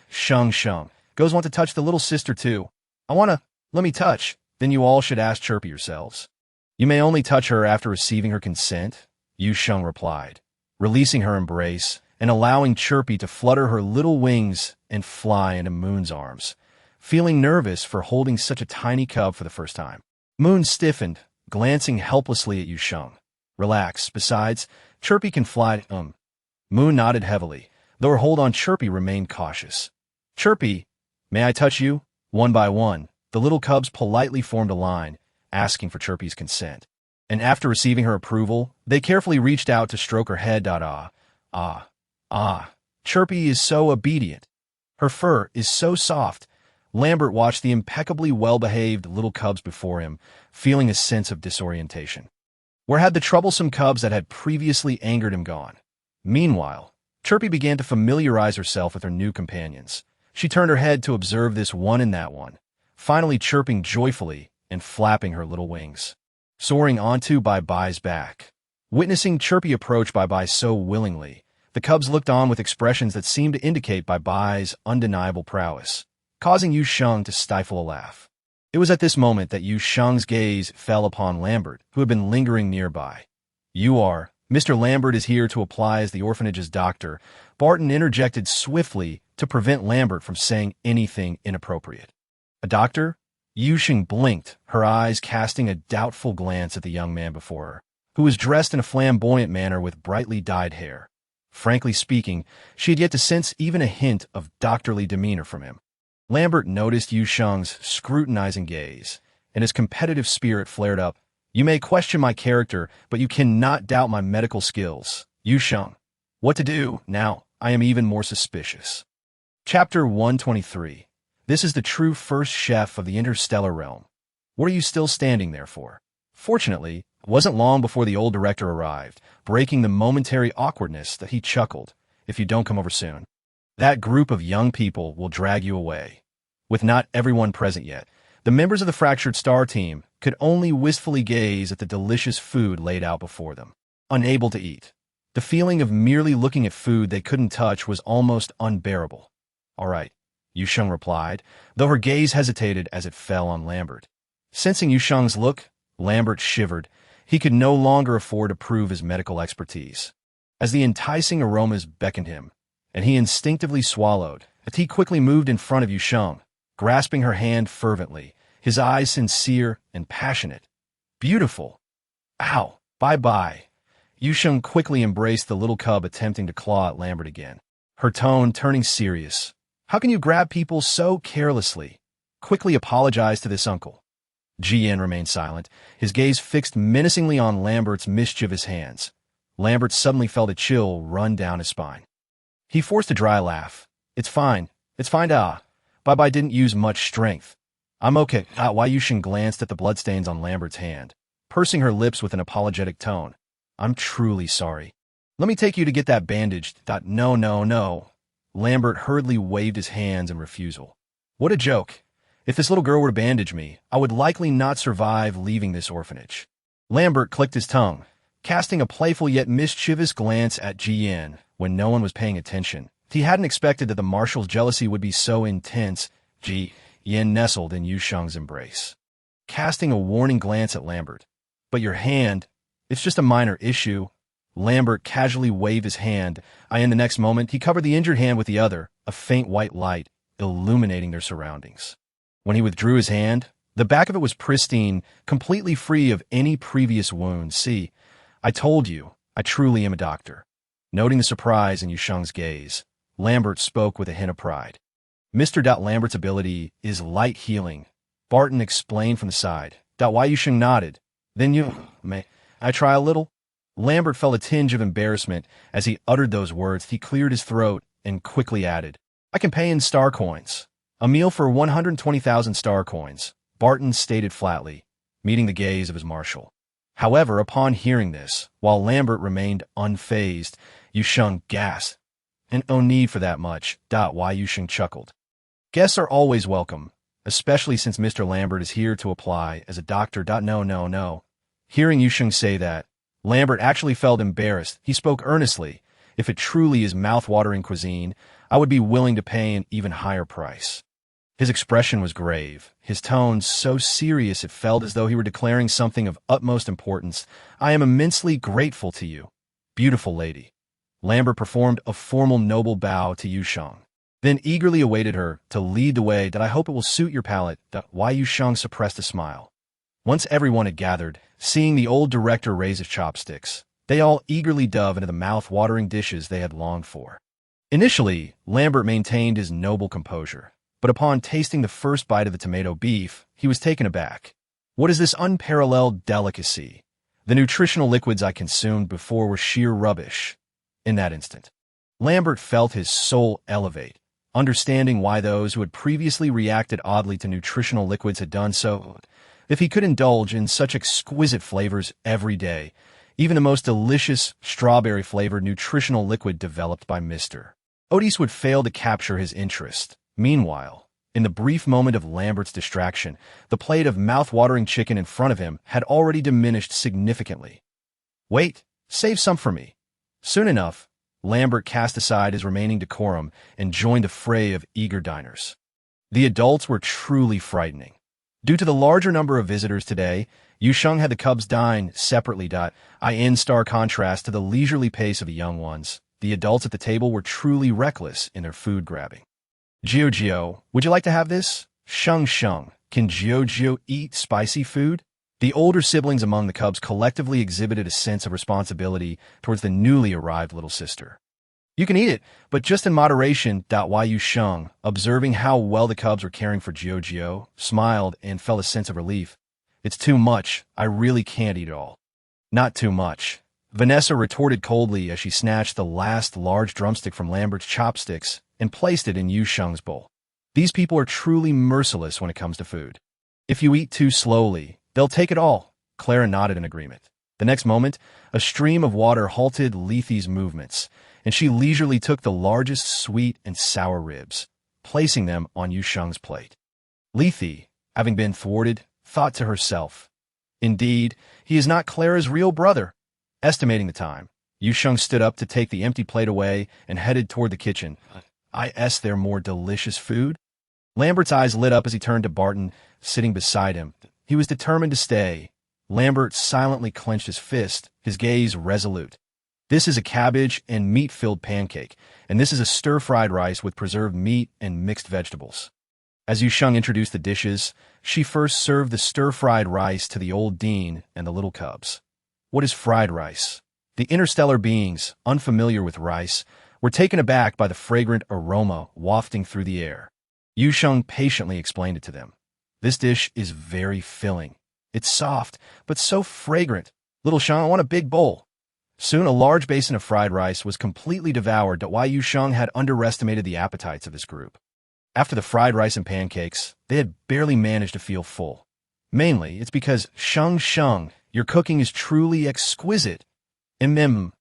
Sheng, Goes want to touch the little sister too. Let me touch. Then you all should ask Chirpy yourselves. You may only touch her after receiving her consent, Yu Sheng replied, releasing her embrace and allowing Chirpy to flutter her little wings and fly into Moon's arms, feeling nervous for holding such a tiny cub for the first time. Moon stiffened, glancing helplessly at Yu Sheng. Relax, besides, Chirpy can fly. Moon nodded heavily, though her hold on Chirpy remained cautious. Chirpy, may I touch you? One by one, the little cubs politely formed a line, asking for Chirpy's consent. And after receiving her approval, they carefully reached out to stroke her head. Chirpy is so obedient. Her fur is so soft. Lambert watched the impeccably well-behaved little cubs before him, feeling a sense of disorientation. Where had the troublesome cubs that had previously angered him gone? Meanwhile, Chirpy began to familiarize herself with her new companions. She turned her head to observe this one and that one, finally chirping joyfully and flapping her little wings, soaring onto Bye-Bye's back. Witnessing Chirpy approach Bye-Bye so willingly, the cubs looked on with expressions that seemed to indicate Bye-Bye's undeniable prowess, causing Yu Sheng to stifle a laugh. It was at this moment that Yu Sheng's gaze fell upon Lambert, who had been lingering nearby. Mr. Lambert is here to apply as the orphanage's doctor. Barton interjected swiftly to prevent Lambert from saying anything inappropriate. A doctor? Yu Sheng blinked, her eyes casting a doubtful glance at the young man before her, who was dressed in a flamboyant manner with brightly dyed hair. Frankly speaking, she had yet to sense even a hint of doctorly demeanor from him. Lambert noticed Yu Sheng's scrutinizing gaze, and his competitive spirit flared up. You may question my character, but you cannot doubt my medical skills. Yu Sheng. What to do? Now, I am even more suspicious. Chapter 123. This is the true first chef of the interstellar realm. What are you still standing there for? Fortunately, it wasn't long before the old director arrived, breaking the momentary awkwardness that he chuckled. If you don't come over soon, that group of young people will drag you away. With not everyone present yet, the members of the Fractured Star team could only wistfully gaze at the delicious food laid out before them, unable to eat. The feeling of merely looking at food they couldn't touch was almost unbearable. All right, Yu Sheng replied, though her gaze hesitated as it fell on Lambert. Sensing Yu Sheng's look, Lambert shivered. He could no longer afford to prove his medical expertise. As the enticing aromas beckoned him, and he instinctively swallowed, the tea quickly moved in front of Yu Sheng, grasping her hand fervently, his eyes sincere and passionate. Beautiful. Ow. Bye-bye. Yu Sheng quickly embraced the little cub attempting to claw at Lambert again, her tone turning serious. How can you grab people so carelessly? Quickly apologize to this uncle. GN remained silent, his gaze fixed menacingly on Lambert's mischievous hands. Lambert suddenly felt a chill run down his spine. He forced a dry laugh. It's fine. Bye-Bye didn't use much strength. I'm okay. Yu Sheng glanced at the bloodstains on Lambert's hand, pursing her lips with an apologetic tone. I'm truly sorry. Let me take you to get that bandaged. No, no, no. Lambert hurriedly waved his hands in refusal. What a joke. If this little girl were to bandage me, I would likely not survive leaving this orphanage. Lambert clicked his tongue, casting a playful yet mischievous glance at Jian when no one was paying attention. He hadn't expected that the marshal's jealousy would be so intense. Jian nestled in Yu Sheng's embrace, casting a warning glance at Lambert. But your hand, it's just a minor issue. Lambert casually waved his hand. In the next moment, he covered the injured hand with the other, a faint white light illuminating their surroundings. When he withdrew his hand, the back of it was pristine, completely free of any previous wounds. See, I told you, I truly am a doctor. Noting the surprise in Yu Sheng's gaze, Lambert spoke with a hint of pride. Mr. Lambert's ability is light healing, Barton explained from the side. Yu Sheng nodded. Then may I try a little? Lambert felt a tinge of embarrassment as he uttered those words. He cleared his throat and quickly added, I can pay in star coins. A meal for 120,000 star coins, Barton stated flatly, meeting the gaze of his marshal. However, upon hearing this, while Lambert remained unfazed, Yu Sheng gasped. And no need for that much. Yu Sheng chuckled. Guests are always welcome, especially since Mr. Lambert is here to apply as a doctor. No, no, no. Hearing Yu Sheng say that, Lambert actually felt embarrassed. He spoke earnestly. If it truly is mouth-watering cuisine, I would be willing to pay an even higher price. His expression was grave, his tone so serious it felt as though he were declaring something of utmost importance. I am immensely grateful to you, beautiful lady. Lambert performed a formal noble bow to Yu Sheng, then eagerly awaited her to lead the way. I hope it will suit your palate. Yu Sheng suppressed a smile. Once everyone had gathered, seeing the old director raise his chopsticks, they all eagerly dove into the mouth-watering dishes they had longed for. Initially, Lambert maintained his noble composure, but upon tasting the first bite of the tomato beef, he was taken aback. What is this unparalleled delicacy? The nutritional liquids I consumed before were sheer rubbish. In that instant, Lambert felt his soul elevate, understanding why those who had previously reacted oddly to nutritional liquids had done so. If he could indulge in such exquisite flavors every day, even the most delicious strawberry-flavored nutritional liquid developed by Mr. Otis would fail to capture his interest. Meanwhile, in the brief moment of Lambert's distraction, the plate of mouth-watering chicken in front of him had already diminished significantly. Wait, save some for me. Soon enough, Lambert cast aside his remaining decorum and joined the fray of eager diners. The adults were truly frightening. Due to the larger number of visitors today, Yu Sheng had the cubs dine separately. In stark contrast to the leisurely pace of the young ones, the adults at the table were truly reckless in their food grabbing. Jiao, would you like to have this? Sheng, can Jiao eat spicy food? The older siblings among the cubs collectively exhibited a sense of responsibility towards the newly arrived little sister. You can eat it, but just in moderation. Yu Sheng, observing how well the cubs were caring for Jiao, smiled and felt a sense of relief. It's too much. I really can't eat it all. Not too much. Vanessa retorted coldly as she snatched the last large drumstick from Lambert's chopsticks and placed it in Yu Sheng's bowl. These people are truly merciless when it comes to food. If you eat too slowly, they'll take it all. Clara nodded in agreement. The next moment, a stream of water halted Lethe's movements, and she leisurely took the largest sweet and sour ribs, placing them on Yu Sheng's plate. Lethe, having been thwarted, thought to herself, indeed, he is not Clara's real brother. Estimating the time, Yu Sheng stood up to take the empty plate away and headed toward the kitchen. Is there more delicious food? Lambert's eyes lit up as he turned to Barton, sitting beside him. He was determined to stay. Lambert silently clenched his fist, his gaze resolute. This is a cabbage and meat-filled pancake, and this is a stir-fried rice with preserved meat and mixed vegetables. As Yu Sheng introduced the dishes, she first served the stir-fried rice to the old dean and the little cubs. What is fried rice? The interstellar beings, unfamiliar with rice, were taken aback by the fragrant aroma wafting through the air. Yu Sheng patiently explained it to them. This dish is very filling. It's soft, but so fragrant. Little Sheng, I want a big bowl. Soon a large basin of fried rice was completely devoured. Yu Sheng had underestimated the appetites of this group. After the fried rice and pancakes, they had barely managed to feel full. Mainly, it's because Sheng, your cooking is truly exquisite. Among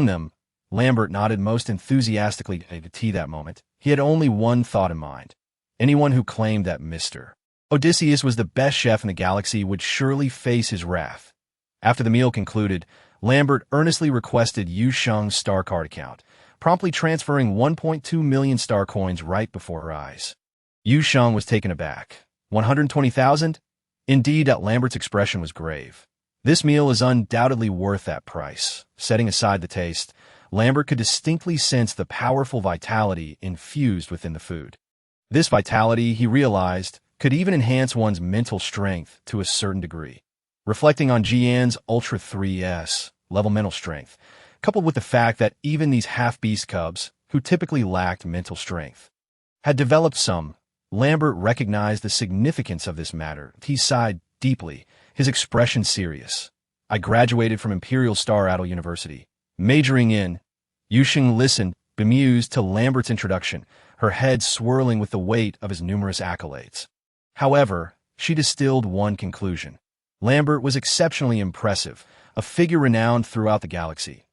them, Lambert nodded most enthusiastically to tea that moment. He had only one thought in mind. Anyone who claimed that Mr. Odysseus was the best chef in the galaxy would surely face his wrath. After the meal concluded, Lambert earnestly requested Yu Sheng's star card account, promptly transferring 1.2 million star coins right before her eyes. Yu Sheng was taken aback. 120,000? Indeed, Lambert's expression was grave. This meal is undoubtedly worth that price. Setting aside the taste, Lambert could distinctly sense the powerful vitality infused within the food. This vitality, he realized, could even enhance one's mental strength to a certain degree. Reflecting on Jian's Ultra 3S level mental strength, coupled with the fact that even these half-beast cubs, who typically lacked mental strength, had developed some, Lambert recognized the significance of this matter. He sighed deeply, his expression serious. I graduated from Imperial Star Adel University, majoring in. Yu Sheng listened, bemused, to Lambert's introduction, her head swirling with the weight of his numerous accolades. However, she distilled one conclusion. Lambert was exceptionally impressive, a figure renowned throughout the galaxy.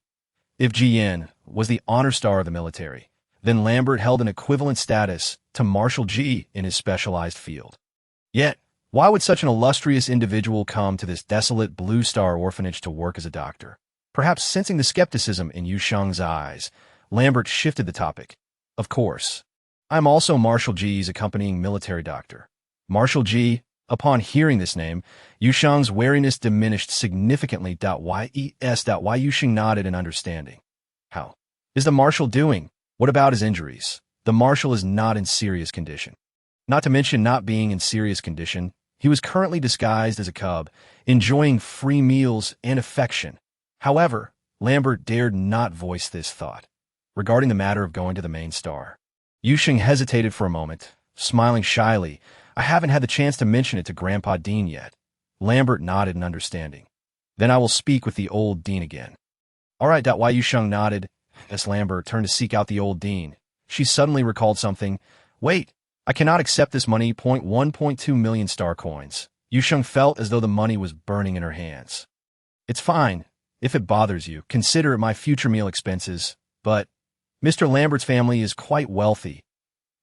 If Jian was the honor star of the military, then Lambert held an equivalent status to Marshal G in his specialized field. Yet, why would such an illustrious individual come to this desolate Blue Star orphanage to work as a doctor? Perhaps sensing the skepticism in Yu Sheng's eyes, Lambert shifted the topic. Of course. I'm also Marshal G's accompanying military doctor. Marshal G. Upon hearing this name, Yu Sheng's wariness diminished significantly. Yu Sheng nodded in understanding. How is the Marshal doing? What about his injuries? The Marshal is not in serious condition. Not to mention not being in serious condition, he was currently disguised as a cub, enjoying free meals and affection. However, Lambert dared not voice this thought. Regarding the matter of going to the main star, Yu Sheng hesitated for a moment, smiling shyly. I haven't had the chance to mention it to Grandpa Dean yet. Lambert nodded in understanding. Then I will speak with the old Dean again. All right. Yu Sheng nodded. As Lambert turned to seek out the old Dean, she suddenly recalled something. Wait, I cannot accept this money. 1.2 million star coins. Yu Sheng felt as though the money was burning in her hands. It's fine. If it bothers you, consider it my future meal expenses. But Mr. Lambert's family is quite wealthy.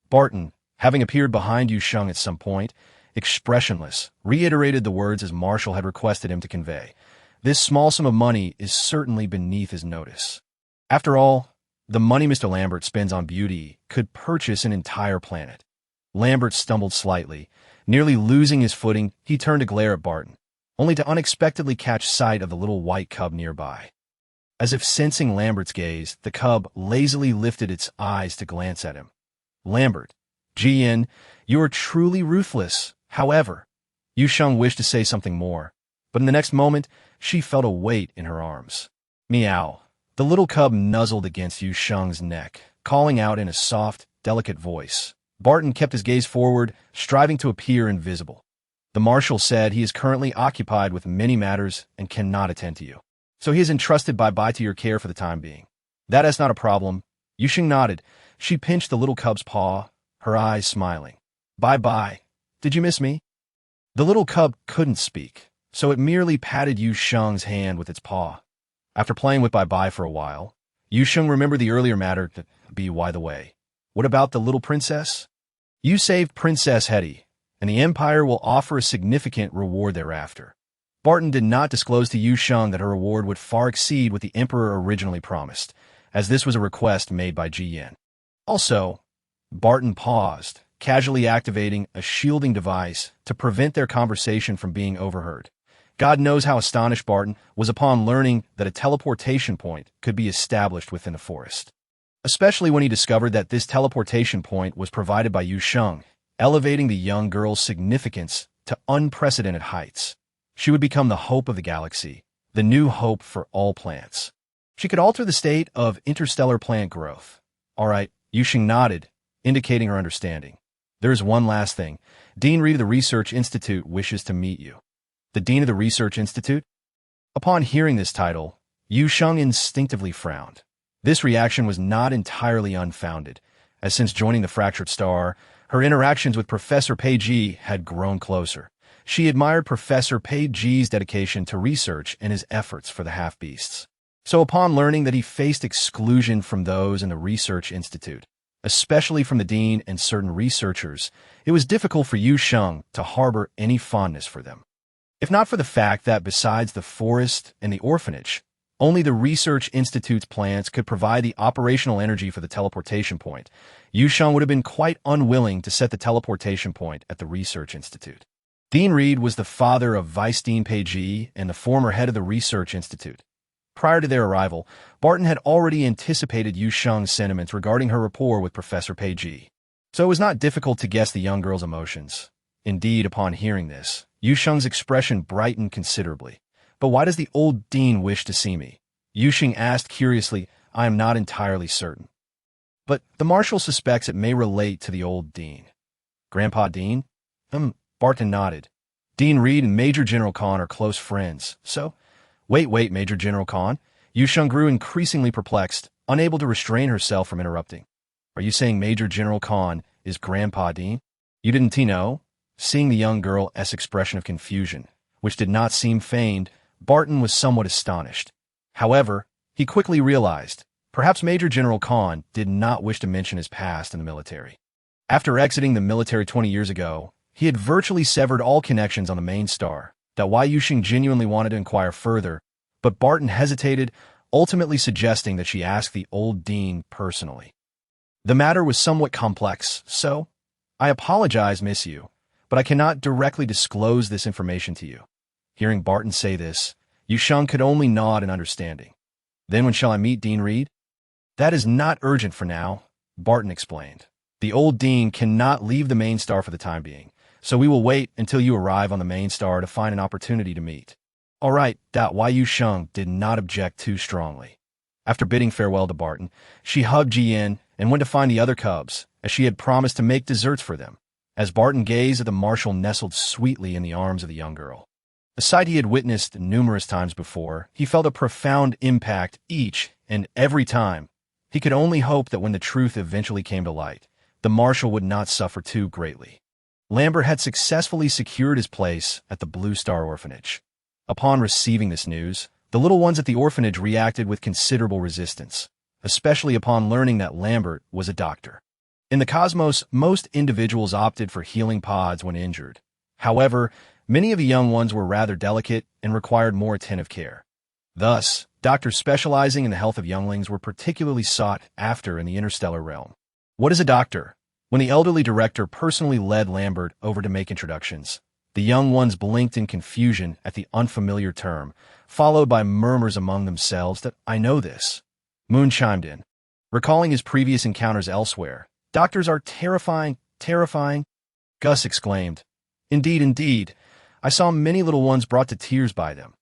Barton, having appeared behind Yu Sheng at some point, expressionless, reiterated the words as Marshal had requested him to convey. This small sum of money is certainly beneath his notice. After all, the money Mr. Lambert spends on beauty could purchase an entire planet. Lambert stumbled slightly. Nearly losing his footing, he turned to glare at Barton, only to unexpectedly catch sight of the little white cub nearby. As if sensing Lambert's gaze, the cub lazily lifted its eyes to glance at him. Lambert, Jian, you are truly ruthless. However, Yu Sheng wished to say something more, but in the next moment, she felt a weight in her arms. Meow. The little cub nuzzled against Yu Sheng's neck, calling out in a soft, delicate voice. Barton kept his gaze forward, striving to appear invisible. The Marshal said he is currently occupied with many matters and cannot attend to you. So he is entrusted by to your care for the time being. That is not a problem. Yu Sheng nodded. She pinched the little cub's paw, her eyes smiling. Bye-bye. Did you miss me? The little cub couldn't speak, so it merely patted Yu Sheng's hand with its paw. After playing with bye-bye for a while, Yu Sheng remembered the earlier matter to be by the way. What about the little princess? You saved Princess Hetty, and the Empire will offer a significant reward thereafter. Barton did not disclose to Yu Sheng that her reward would far exceed what the Emperor originally promised, as this was a request made by Jian. Also, Barton paused, casually activating a shielding device to prevent their conversation from being overheard. God knows how astonished Barton was upon learning that a teleportation point could be established within the forest. Especially when he discovered that this teleportation point was provided by Yu Sheng, elevating the young girl's significance to unprecedented heights. She would become the hope of the galaxy, the new hope for all plants. She could alter the state of interstellar plant growth. All right, Yu Sheng nodded, indicating her understanding. There is one last thing. Dean Reed of the Research Institute wishes to meet you. The Dean of the Research Institute? Upon hearing this title, Yu Sheng instinctively frowned. This reaction was not entirely unfounded, as since joining the Fractured Star, Her interactions with Professor Peiji had grown closer. She admired Professor Peiji's dedication to research and his efforts for the half-beasts. So upon learning that he faced exclusion from those in the research institute, especially from the dean and certain researchers, it was difficult for Yu Sheng to harbor any fondness for them. If not for the fact that besides the forest and the orphanage, only the research institute's plants could provide the operational energy for the teleportation point, Yu Sheng would have been quite unwilling to set the teleportation point at the research institute. Dean Reed was the father of Vice Dean Peiji and the former head of the research institute. Prior to their arrival, Barton had already anticipated Yu Sheng's sentiments regarding her rapport with Professor Peiji, so it was not difficult to guess the young girl's emotions. Indeed, upon hearing this, Yu Sheng's expression brightened considerably. "But why does the old dean wish to see me?" Yu Sheng asked curiously. "I am not entirely certain. But the marshal suspects it may relate to the old dean." "Grandpa Dean?" Barton nodded. "Dean Reed and Major General Khan are close friends, so—" Wait, Major General Khan." Yu Sheng grew increasingly perplexed, unable to restrain herself from interrupting. "Are you saying Major General Khan is Grandpa Dean? You didn't know?" Seeing the young girl's expression of confusion, which did not seem feigned, Barton was somewhat astonished. However, he quickly realized, perhaps Major General Khan did not wish to mention his past in the military. After exiting the military 20 years ago, he had virtually severed all connections on the main star. That why Yu Sheng genuinely wanted to inquire further, but Barton hesitated, ultimately suggesting that she ask the old dean personally. "The matter was somewhat complex, so I apologize, Miss Yu, but I cannot directly disclose this information to you." Hearing Barton say this, Yu Sheng could only nod in understanding. "Then when shall I meet Dean Reed?" "That is not urgent for now," Barton explained. "The old dean cannot leave the main star for the time being, so we will wait until you arrive on the main star to find an opportunity to meet." "All right," Yu Sheng did not object too strongly. After bidding farewell to Barton, she hugged Jian and went to find the other cubs, as she had promised to make desserts for them. As Barton gazed at the marshal nestled sweetly in the arms of the young girl, a sight he had witnessed numerous times before, he felt a profound impact each and every time. He could only hope that when the truth eventually came to light, the marshal would not suffer too greatly. Lambert had successfully secured his place at the Blue Star Orphanage. Upon receiving this news, the little ones at the orphanage reacted with considerable resistance, especially upon learning that Lambert was a doctor. In the cosmos, most individuals opted for healing pods when injured. However, many of the young ones were rather delicate and required more attentive care. Thus, doctors specializing in the health of younglings were particularly sought after in the interstellar realm. "What is a doctor?" When the elderly director personally led Lambert over to make introductions, the young ones blinked in confusion at the unfamiliar term, followed by murmurs among themselves that "I know this." Moon chimed in, recalling his previous encounters elsewhere. "Doctors are terrifying, terrifying." Gus exclaimed, Indeed. I saw many little ones brought to tears by them.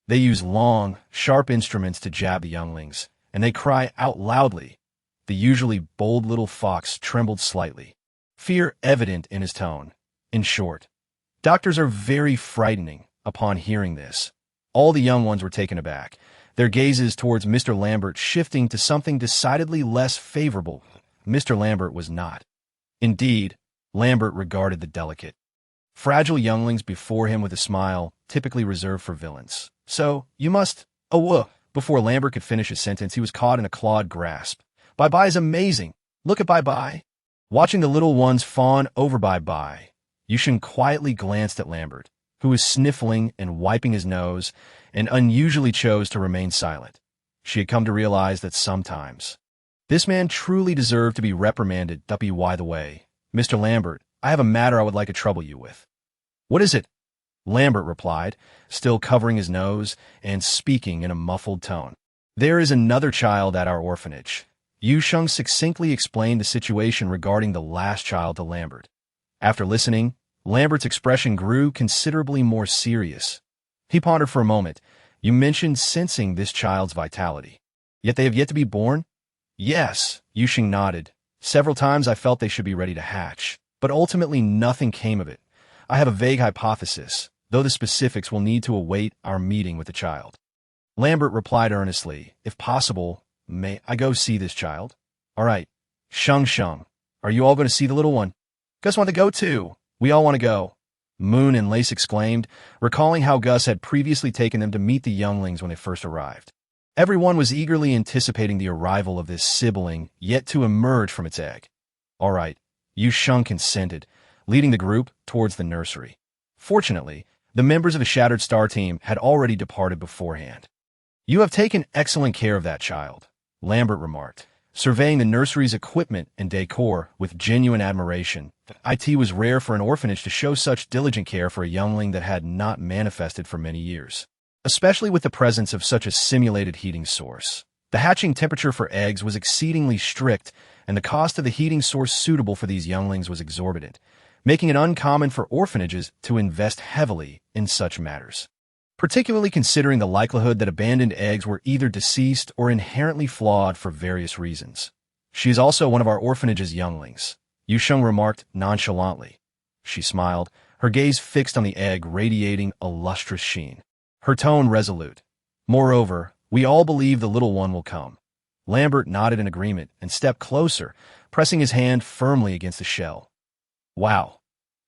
They use long, sharp instruments to jab the younglings, and they cry out loudly." The usually bold little fox trembled slightly, fear evident in his tone. In short, doctors are very frightening. Upon hearing this, all the young ones were taken aback, their gazes towards Mr. Lambert shifting to something decidedly less favorable. Mr. Lambert was not. Indeed, Lambert regarded the delicate, fragile younglings before him with a smile typically reserved for villains. "So, you must— oh, Before Lambert could finish his sentence, he was caught in a clawed grasp. "Bye-bye is amazing. Look at Bye-bye." Watching the little ones fawn over Bye-bye, Yu Sheng quietly glanced at Lambert, who was sniffling and wiping his nose, and unusually chose to remain silent. She had come to realize that sometimes this man truly deserved to be reprimanded. By the way, Mr. Lambert, I have a matter I would like to trouble you with." "What is it?" Lambert replied, still covering his nose and speaking in a muffled tone. "There is another child at our orphanage." Yu Sheng succinctly explained the situation regarding the last child to Lambert. After listening, Lambert's expression grew considerably more serious. He pondered for a moment. "You mentioned sensing this child's vitality. Yet they have yet to be born?" "Yes," Yu Sheng nodded. "Several times I felt they should be ready to hatch, but ultimately nothing came of it. I have a vague hypothesis, though the specifics will need to await our meeting with the child." Lambert replied earnestly, "If possible, may I go see this child?" "All right. Sheng, are you all going to see the little one?" Gus want to go too. We all want to go. Moon and Lace exclaimed, recalling how Gus had previously taken them to meet the younglings when they first arrived. Everyone was eagerly anticipating the arrival of this sibling yet to emerge from its egg. All right, Yu Sheng consented, leading the group towards the nursery. Fortunately, the members of the Shattered Star team had already departed beforehand. You have taken excellent care of that child, Lambert remarked, surveying the nursery's equipment and decor with genuine admiration. It was rare for an orphanage to show such diligent care for a youngling that had not manifested for many years, especially with the presence of such a simulated heating source. The hatching temperature for eggs was exceedingly strict, and the cost of the heating source suitable for these younglings was exorbitant, making it uncommon for orphanages to invest heavily in such matters, particularly considering the likelihood that abandoned eggs were either deceased or inherently flawed for various reasons. She is also one of our orphanage's younglings, Yu Sheng remarked nonchalantly. She smiled, her gaze fixed on the egg radiating a lustrous sheen, her tone resolute. Moreover, we all believe the little one will come. Lambert nodded in agreement and stepped closer, pressing his hand firmly against the shell. Wow.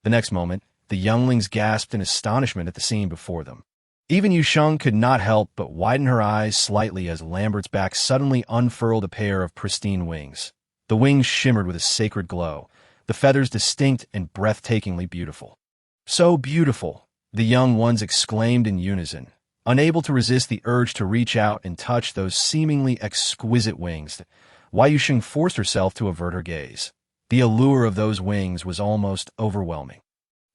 The next moment, the younglings gasped in astonishment at the scene before them. Even Yu Sheng could not help but widen her eyes slightly as Lambert's back suddenly unfurled a pair of pristine wings. The wings shimmered with a sacred glow, the feathers distinct and breathtakingly beautiful. So beautiful, the young ones exclaimed in unison, unable to resist the urge to reach out and touch those seemingly exquisite wings. Yu Sheng forced herself to avert her gaze. The allure of those wings was almost overwhelming.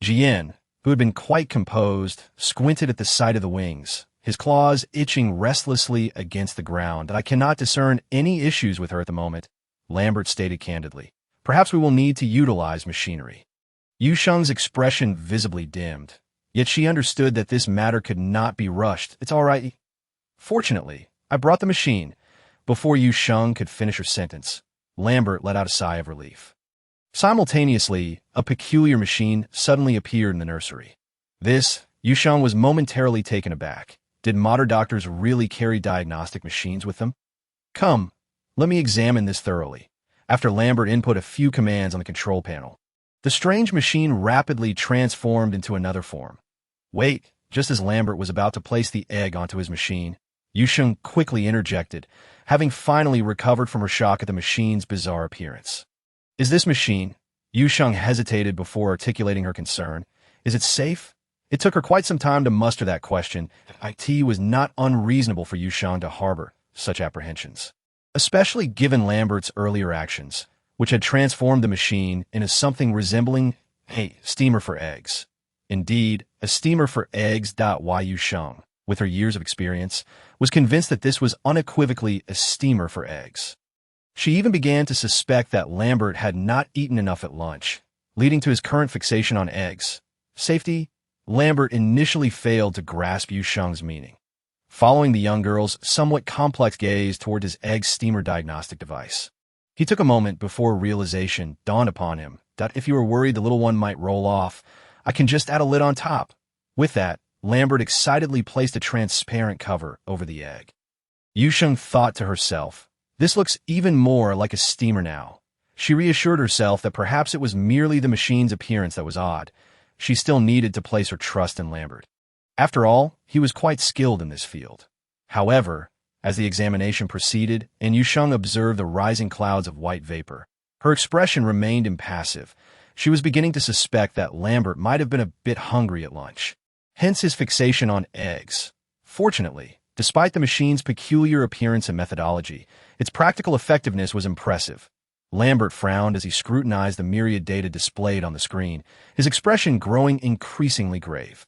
Jian, who had been quite composed, squinted at the sight of the wings, his claws itching restlessly against the ground. I cannot discern any issues with her at the moment, Lambert stated candidly. Perhaps we will need to utilize machinery. Yu Sheng's expression visibly dimmed, yet she understood that this matter could not be rushed. It's all right. Fortunately, I brought the machine. Before Yu Sheng could finish her sentence, Lambert let out a sigh of relief. Simultaneously, a peculiar machine suddenly appeared in the nursery. Yu Sheng was momentarily taken aback. Did modern doctors really carry diagnostic machines with them? Come, let me examine this thoroughly. After Lambert input a few commands on the control panel, the strange machine rapidly transformed into another form. Wait, just as Lambert was about to place the egg onto his machine, Yu Sheng quickly interjected, having finally recovered from her shock at the machine's bizarre appearance. Is this machine? Yu Sheng hesitated before articulating her concern. Is it safe? It took her quite some time to muster that question. It was not unreasonable for Yu Sheng to harbor such apprehensions, especially given Lambert's earlier actions, which had transformed the machine into something resembling a steamer for eggs. Indeed, a steamer for eggs. Yu Sheng, with her years of experience, was convinced that this was unequivocally a steamer for eggs. She even began to suspect that Lambert had not eaten enough at lunch, leading to his current fixation on eggs. Safety? Lambert initially failed to grasp Yu Sheng's meaning, following the young girl's somewhat complex gaze toward his egg steamer diagnostic device. He took a moment before realization dawned upon him that if you were worried the little one might roll off, I can just add a lid on top. With that, Lambert excitedly placed a transparent cover over the egg. Yu Sheng thought to herself, this looks even more like a steamer now. She reassured herself that perhaps it was merely the machine's appearance that was odd. She still needed to place her trust in Lambert. After all, he was quite skilled in this field. However, as the examination proceeded and Yu Sheng observed the rising clouds of white vapor, her expression remained impassive. She was beginning to suspect that Lambert might have been a bit hungry at lunch, hence his fixation on eggs. Fortunately, despite the machine's peculiar appearance and methodology, its practical effectiveness was impressive. Lambert frowned as he scrutinized the myriad data displayed on the screen, his expression growing increasingly grave.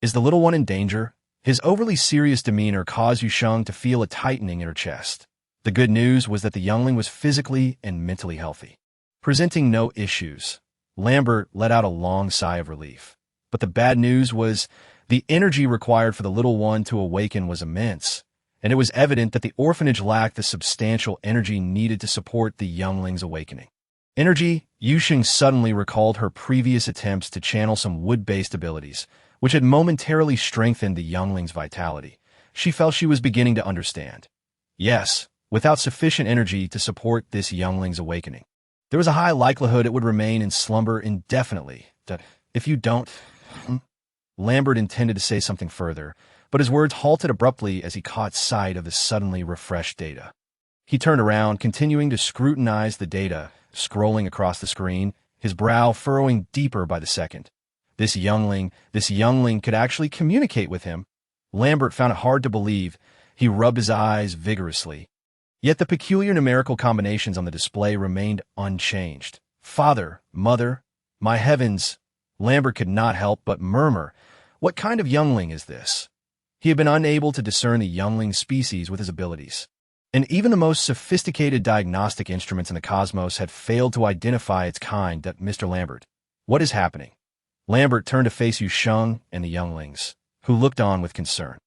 Is the little one in danger? His overly serious demeanor caused Yu Sheng to feel a tightening in her chest. The good news was that the youngling was physically and mentally healthy, presenting no issues. Lambert let out a long sigh of relief. But the bad news was the energy required for the little one to awaken was immense, and it was evident that the orphanage lacked the substantial energy needed to support the youngling's awakening. Energy? Yu Sheng suddenly recalled her previous attempts to channel some wood-based abilities, which had momentarily strengthened the youngling's vitality. She felt she was beginning to understand. Yes, without sufficient energy to support this youngling's awakening, There was a high likelihood it would remain in slumber indefinitely. That if you don't... Lambert intended to say something further, but his words halted abruptly as he caught sight of the suddenly refreshed data. He turned around, continuing to scrutinize the data, scrolling across the screen, his brow furrowing deeper by the second. This youngling could actually communicate with him. Lambert found it hard to believe. He rubbed his eyes vigorously. Yet the peculiar numerical combinations on the display remained unchanged. Father, mother, my heavens! Lambert could not help but murmur, what kind of youngling is this? He had been unable to discern the youngling species with his abilities. And even the most sophisticated diagnostic instruments in the cosmos had failed to identify its kind. That Mr. Lambert. What is happening? Lambert turned to face Yu Sheng and the younglings, who looked on with concern.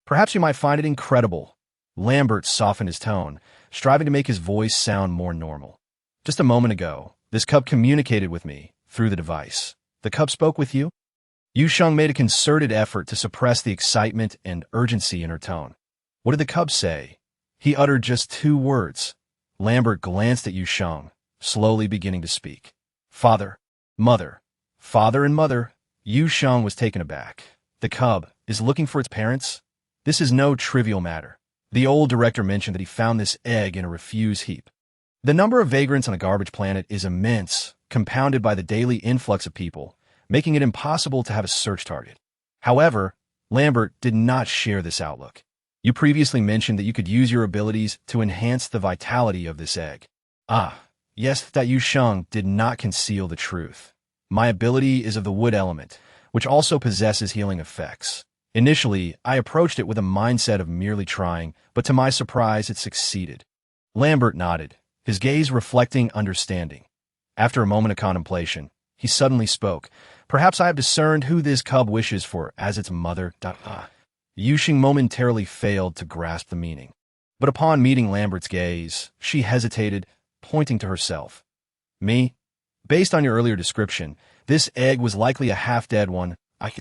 Perhaps you might find it incredible. Lambert softened his tone, striving to make his voice sound more normal. Just a moment ago, this cub communicated with me through the device. The cub spoke with you? Yu Sheng made a concerted effort to suppress the excitement and urgency in her tone. What did the cub say? He uttered just 2 words. Lambert glanced at Yu Sheng, slowly beginning to speak. Father, mother. Father and mother. Yu Sheng was taken aback. The cub is looking for its parents? This is no trivial matter. The old director mentioned that he found this egg in a refuse heap. The number of vagrants on a garbage planet is immense, compounded by the daily influx of people, making it impossible to have a search target. However, Lambert did not share this outlook. You previously mentioned that you could use your abilities to enhance the vitality of this egg. Yes, that Yu Sheng did not conceal the truth. My ability is of the wood element, which also possesses healing effects. Initially, I approached it with a mindset of merely trying, but to my surprise, it succeeded. Lambert nodded, his gaze reflecting understanding. After a moment of contemplation, he suddenly spoke. Perhaps I have discerned who this cub wishes for as its mother. Yu Sheng momentarily failed to grasp the meaning. But upon meeting Lambert's gaze, she hesitated, pointing to herself. Me? Based on your earlier description, this egg was likely a half-dead one.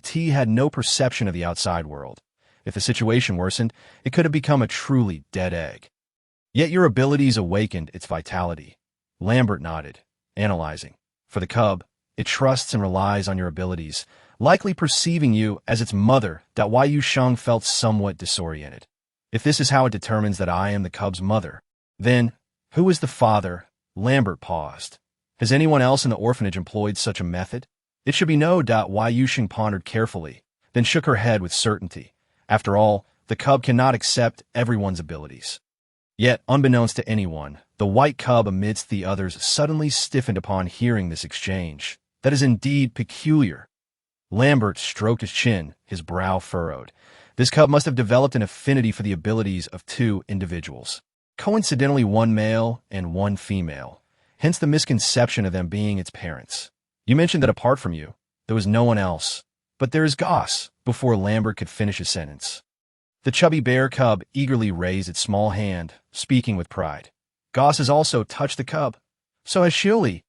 He had no perception of the outside world. If the situation worsened, it could have become a truly dead egg. Yet your abilities awakened its vitality. Lambert nodded, analyzing. For the cub, it trusts and relies on your abilities, likely perceiving you as its mother. Why Yu Sheng felt somewhat disoriented. If this is how it determines that I am the cub's mother, then who is the father? Lambert paused. Has anyone else in the orphanage employed such a method? It should be no. Why Yu Sheng pondered carefully, then shook her head with certainty. After all, the cub cannot accept everyone's abilities. Yet, unbeknownst to anyone, the white cub amidst the others suddenly stiffened upon hearing this exchange. That is indeed peculiar. Lambert stroked his chin, his brow furrowed. This cub must have developed an affinity for the abilities of 2 individuals. Coincidentally, 1 male and 1 female. Hence the misconception of them being its parents. You mentioned that apart from you, there was no one else. But there is Goss, before Lambert could finish his sentence. The chubby bear cub eagerly raised its small hand, speaking with pride. Goss has also touched the cub. So has Shuli.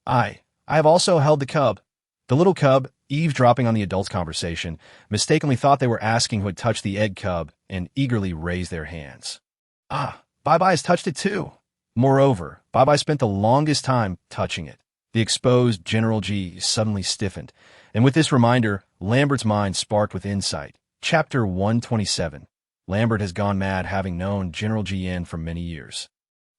I have also held the cub. The little cub, eavesdropping on the adults' conversation, mistakenly thought they were asking who had touched the egg cub and eagerly raised their hands. Bye-bye has touched it too. Moreover, Bye-bye spent the longest time touching it. The exposed General G suddenly stiffened, and with this reminder, Lambert's mind sparked with insight. Chapter 127. Lambert has gone mad, having known General Ji Yen for many years.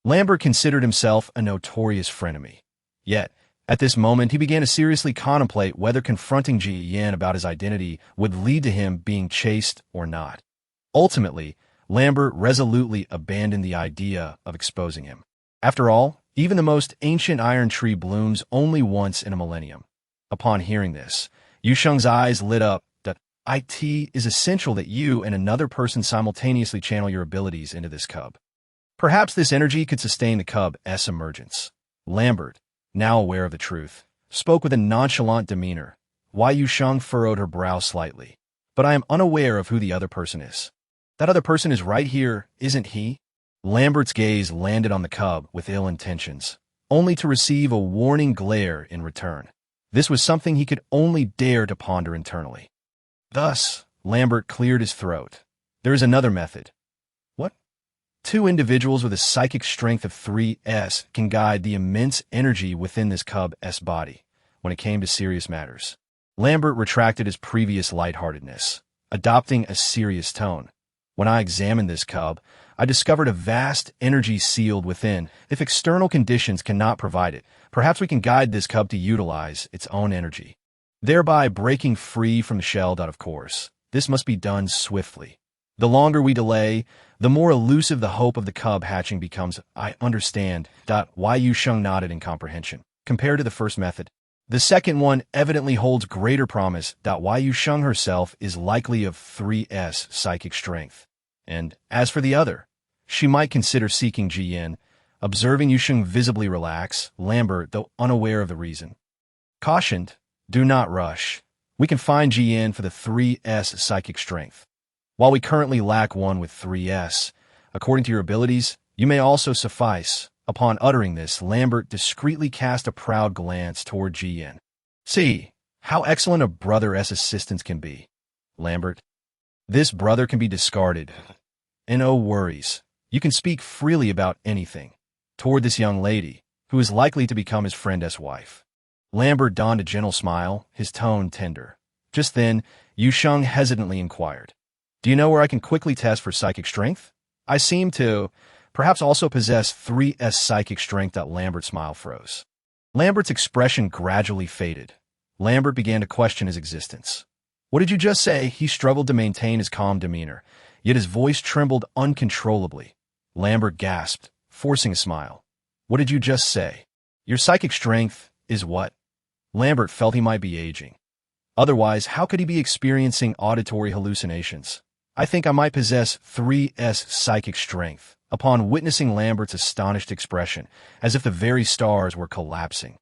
Lambert considered himself a notorious frenemy. Yet, at this moment, he began to seriously contemplate whether confronting Ji Yen about his identity would lead to him being chased or not. Ultimately, Lambert resolutely abandoned the idea of exposing him. After all, even the most ancient iron tree blooms only once in a millennium. Upon hearing this, Yu Sheng's eyes lit up. It is essential that you and another person simultaneously channel your abilities into this cub. Perhaps this energy could sustain the cub's emergence. Lambert, now aware of the truth, spoke with a nonchalant demeanor. Why Yu Sheng furrowed her brow slightly. But I am unaware of who the other person is. That other person is right here, isn't he? Lambert's gaze landed on the cub with ill intentions, only to receive a warning glare in return. This was something he could only dare to ponder internally. Thus, Lambert cleared his throat. There is another method. What? Two individuals with a psychic strength of 3S can guide the immense energy within this cub's body when it came to serious matters. Lambert retracted his previous lightheartedness, adopting a serious tone. When I examined this cub, I discovered a vast energy sealed within. If external conditions cannot provide it, perhaps we can guide this cub to utilize its own energy, thereby breaking free from the shell. Of course, this must be done swiftly. The longer we delay, the more elusive the hope of the cub hatching becomes. I understand. Yu Sheng nodded in comprehension. Compared to the first method, the second one evidently holds greater promise. Yu Sheng herself is likely of 3S psychic strength. And as for the other, she might consider seeking Jian. Observing Yu Sheng visibly relax, Lambert, though unaware of the reason, cautioned, do not rush. We can find Jian for the 3S psychic strength. While we currently lack one with 3S, according to your abilities, you may also suffice. Upon uttering this, Lambert discreetly cast a proud glance toward Jian. See, how excellent a brother's assistance can be, Lambert. This brother can be discarded. And no worries. You can speak freely about anything toward this young lady, who is likely to become his friend's wife. Lambert donned a gentle smile, his tone tender. Just then, Yu Sheng hesitantly inquired, do you know where I can quickly test for psychic strength? I seem to, perhaps also possess 3S psychic strength. Lambert's smile froze. Lambert's expression gradually faded. Lambert began to question his existence. What did you just say? He struggled to maintain his calm demeanor, yet his voice trembled uncontrollably. Lambert gasped, forcing a smile. What did you just say? Your psychic strength is what? Lambert felt he might be aging. Otherwise, how could he be experiencing auditory hallucinations? I think I might possess 3S psychic strength. Upon witnessing Lambert's astonished expression, as if the very stars were collapsing,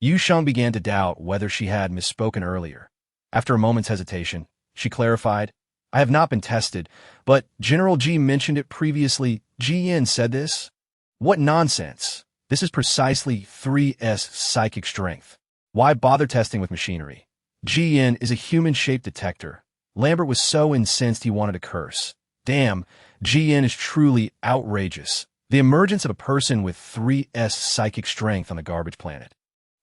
Yu Sheng began to doubt whether she had misspoken earlier. After a moment's hesitation, she clarified, I have not been tested, but General Ji mentioned it previously. Ji Yin said this? What nonsense. This is precisely 3S psychic strength. Why bother testing with machinery? Ji Yin is a human-shaped detector. Lambert was so incensed he wanted to curse. Damn, Ji Yin is truly outrageous. The emergence of a person with 3S psychic strength on the garbage planet.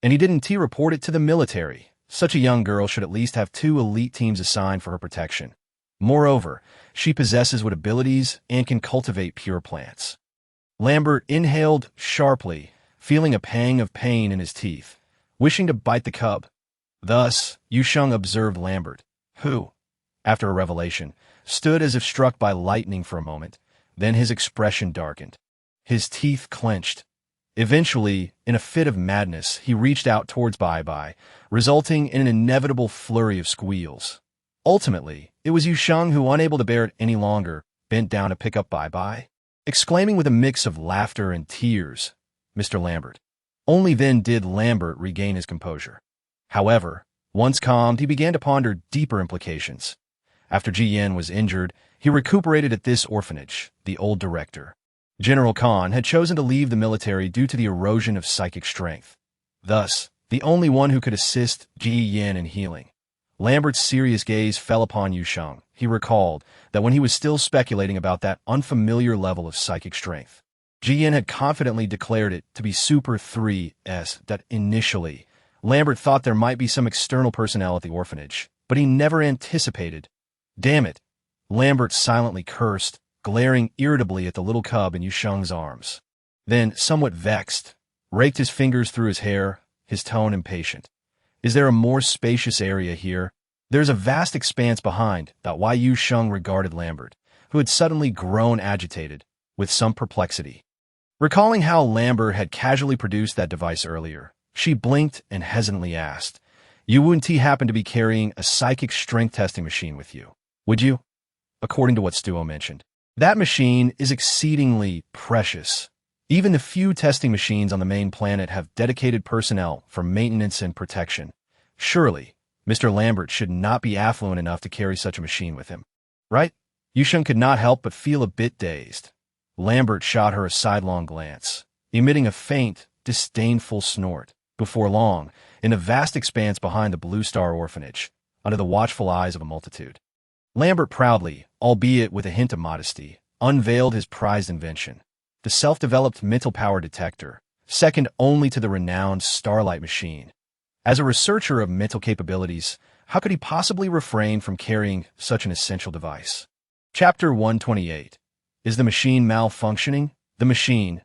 And he didn't report it to the military. Such a young girl should at least have 2 elite teams assigned for her protection. Moreover, she possesses what abilities and can cultivate pure plants. Lambert inhaled sharply, feeling a pang of pain in his teeth, wishing to bite the cub. Thus, Yu Sheng observed Lambert, who, after a revelation, stood as if struck by lightning for a moment. Then his expression darkened. His teeth clenched. Eventually, in a fit of madness, he reached out towards Bai, resulting in an inevitable flurry of squeals. Ultimately, it was Yu Sheng who, unable to bear it any longer, bent down to pick up Bai, exclaiming with a mix of laughter and tears, Mr. Lambert. Only then did Lambert regain his composure. However, once calmed, he began to ponder deeper implications. After Ji Yin was injured, he recuperated at this orphanage. The old director, General Khan, had chosen to leave the military due to the erosion of psychic strength. Thus, the only one who could assist Ji Yin in healing. Lambert's serious gaze fell upon Yu Sheng. He recalled that when he was still speculating about that unfamiliar level of psychic strength, Ji Yin had confidently declared it to be Super 3S. That initially, Lambert thought there might be some external personnel at the orphanage, but he never anticipated. Damn it! Lambert silently cursed, glaring irritably at the little cub in Yu Sheng's arms. Then, somewhat vexed, raked his fingers through his hair, his tone impatient. Is there a more spacious area here? There's a vast expanse behind. Why Yu Sheng regarded Lambert, who had suddenly grown agitated, with some perplexity. Recalling how Lambert had casually produced that device earlier, she blinked and hesitantly asked, You wouldn't happen to be carrying a psychic strength testing machine with you, would you? According to what Stuo mentioned, that machine is exceedingly precious. Even the few testing machines on the main planet have dedicated personnel for maintenance and protection. Surely, Mr. Lambert should not be affluent enough to carry such a machine with him. Right? Yu Sheng could not help but feel a bit dazed. Lambert shot her a sidelong glance, emitting a faint, disdainful snort. Before long, in the vast expanse behind the Blue Star Orphanage, under the watchful eyes of a multitude, Lambert proudly, albeit with a hint of modesty, unveiled his prized invention, the self-developed mental power detector, second only to the renowned Starlight machine. As a researcher of mental capabilities, how could he possibly refrain from carrying such an essential device? Chapter 128. Is the machine malfunctioning? The machine.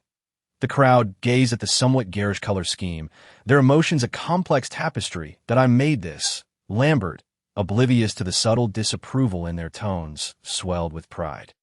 The crowd gazed at the somewhat garish color scheme, their emotions a complex tapestry. That I made this. Lambert, oblivious to the subtle disapproval in their tones, swelled with pride.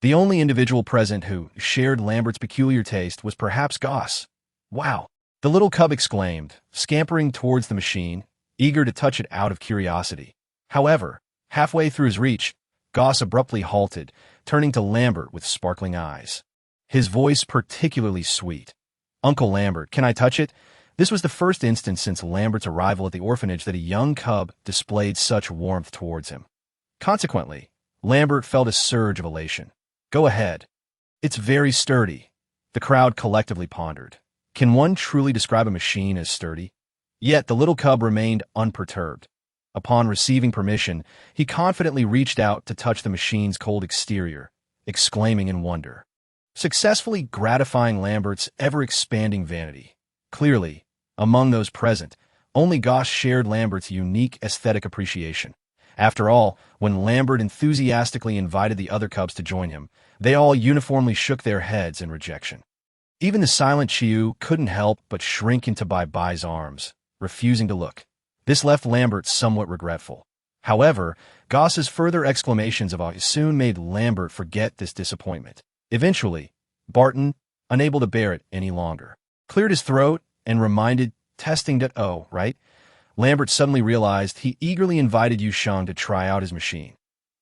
The only individual present who shared Lambert's peculiar taste was perhaps Goss. Wow! The little cub exclaimed, scampering towards the machine, eager to touch it out of curiosity. However, halfway through his reach, Goss abruptly halted, turning to Lambert with sparkling eyes. His voice particularly sweet. "Uncle Lambert, can I touch it?" This was the first instance since Lambert's arrival at the orphanage that a young cub displayed such warmth towards him. Consequently, Lambert felt a surge of elation. "Go ahead." "It's very sturdy." The crowd collectively pondered. Can one truly describe a machine as sturdy? Yet the little cub remained unperturbed. Upon receiving permission, he confidently reached out to touch the machine's cold exterior, exclaiming in wonder, successfully gratifying Lambert's ever-expanding vanity. Clearly, among those present, only Goss shared Lambert's unique aesthetic appreciation. After all, when Lambert enthusiastically invited the other cubs to join him, they all uniformly shook their heads in rejection. Even the silent Chiu couldn't help but shrink into Bai's arms, refusing to look. This left Lambert somewhat regretful. However, Goss's further exclamations of awe soon made Lambert forget this disappointment. Eventually, Barton, unable to bear it any longer, cleared his throat and reminded, testing that, "Oh, right?" Lambert suddenly realized he eagerly invited Yu Sheng to try out his machine.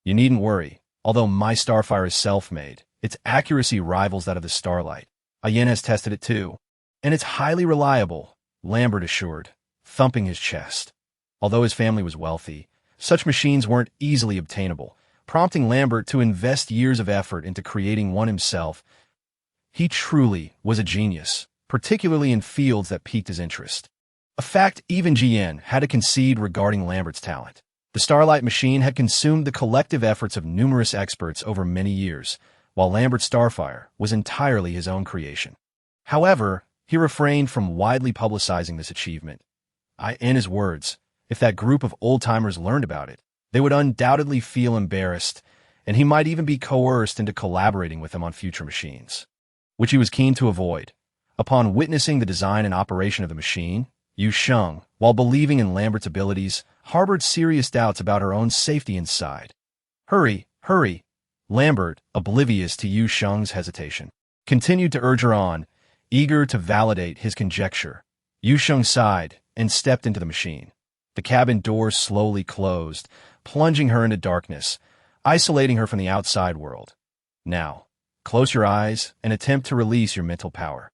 "You needn't worry. Although my Starfire is self-made, its accuracy rivals that of the Starlight. Yen has tested it too, and it's highly reliable," Lambert assured, thumping his chest. Although his family was wealthy, such machines weren't easily obtainable, prompting Lambert to invest years of effort into creating one himself. He truly was a genius, particularly in fields that piqued his interest. A fact even GN had to concede regarding Lambert's talent. The Starlight machine had consumed the collective efforts of numerous experts over many years, while Lambert's Starfire was entirely his own creation. However, he refrained from widely publicizing this achievement. In his words, if that group of old-timers learned about it, they would undoubtedly feel embarrassed, and he might even be coerced into collaborating with them on future machines, which he was keen to avoid. Upon witnessing the design and operation of the machine, Yu Sheng, while believing in Lambert's abilities, harbored serious doubts about her own safety inside. "Hurry, hurry!" Lambert, oblivious to Yu Sheng's hesitation, continued to urge her on, eager to validate his conjecture. Yu Sheng sighed and stepped into the machine. The cabin door slowly closed, plunging her into darkness, isolating her from the outside world. "Now, close your eyes and attempt to release your mental power."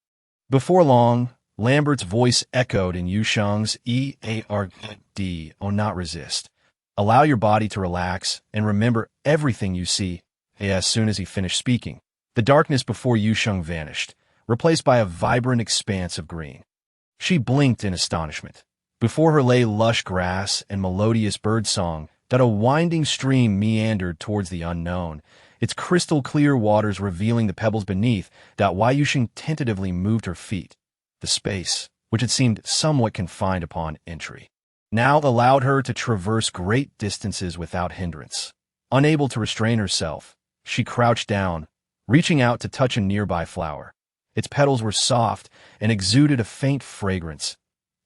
Before long, Lambert's voice echoed in Yu Sheng's EARD, "Oh, not resist. Allow your body to relax and remember everything you see." As soon as he finished speaking, the darkness before Yu Sheng vanished, replaced by a vibrant expanse of green. She blinked in astonishment. Before her lay lush grass and melodious birdsong that a winding stream meandered towards the unknown, its crystal-clear waters revealing the pebbles beneath. That Yu Sheng tentatively moved her feet. The space, which had seemed somewhat confined upon entry, now allowed her to traverse great distances without hindrance. Unable to restrain herself, she crouched down, reaching out to touch a nearby flower. Its petals were soft and exuded a faint fragrance.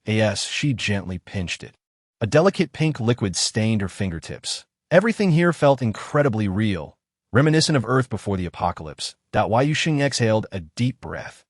She gently pinched it. A delicate pink liquid stained her fingertips. Everything here felt incredibly real, reminiscent of Earth before the apocalypse. Yu Sheng exhaled a deep breath.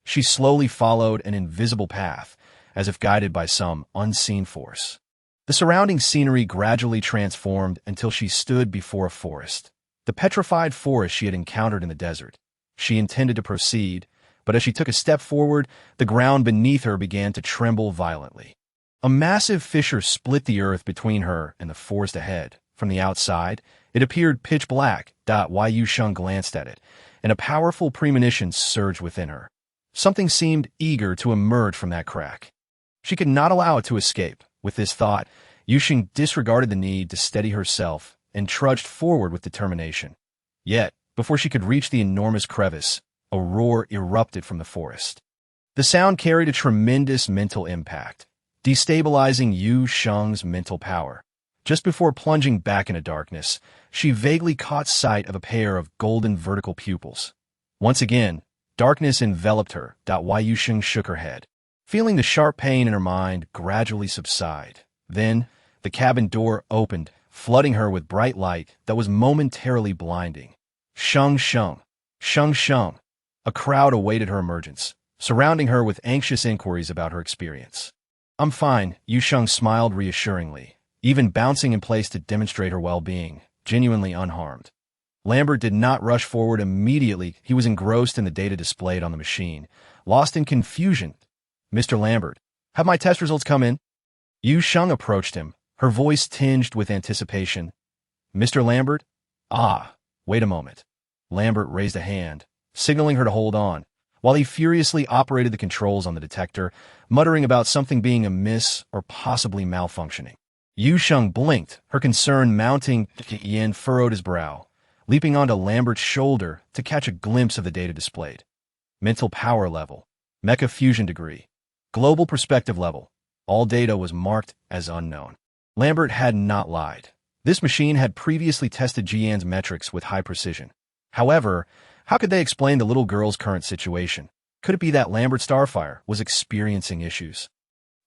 She slowly followed an invisible path, as if guided by some unseen force. The surrounding scenery gradually transformed until she stood before a forest. The petrified forest she had encountered in the desert. She intended to proceed, but as she took a step forward, the ground beneath her began to tremble violently. A massive fissure split the earth between her and the forest ahead. From the outside, it appeared pitch black. Yu Sheng glanced at it, and a powerful premonition surged within her. Something seemed eager to emerge from that crack. She could not allow it to escape. With this thought, Yu Sheng disregarded the need to steady herself and trudged forward with determination. Yet, Before she could reach the enormous crevice, a roar erupted from the forest. The sound carried a tremendous mental impact, destabilizing Yu Sheng's mental power. Just before plunging back into darkness, she vaguely caught sight of a pair of golden vertical pupils. Once again, darkness enveloped her. Yu Sheng shook her head, feeling the sharp pain in her mind gradually subside. Then, the cabin door opened, flooding her with bright light that was momentarily blinding. Sheng Sheng, Sheng Sheng. A crowd awaited her emergence, surrounding her with anxious inquiries about her experience. I'm fine, Yu Sheng smiled reassuringly, even bouncing in place to demonstrate her well-being, genuinely unharmed. Lambert did not rush forward immediately. He was engrossed in the data displayed on the machine, lost in confusion. Mr. Lambert, have my test results come in? Yu Sheng approached him, her voice tinged with anticipation. Mr. Lambert? Ah, wait a moment. Lambert raised a hand, signaling her to hold on, while he furiously operated the controls on the detector, muttering about something being amiss or possibly malfunctioning. Yu Sheng blinked, her concern mounting. Yin furrowed his brow, leaping onto Lambert's shoulder to catch a glimpse of the data displayed. Mental power level, mecha fusion degree, global perspective level. All data was marked as unknown. Lambert had not lied. This machine had previously tested Jian's metrics with high precision. However, how could they explain the little girl's current situation? Could it be that Lambert Starfire was experiencing issues?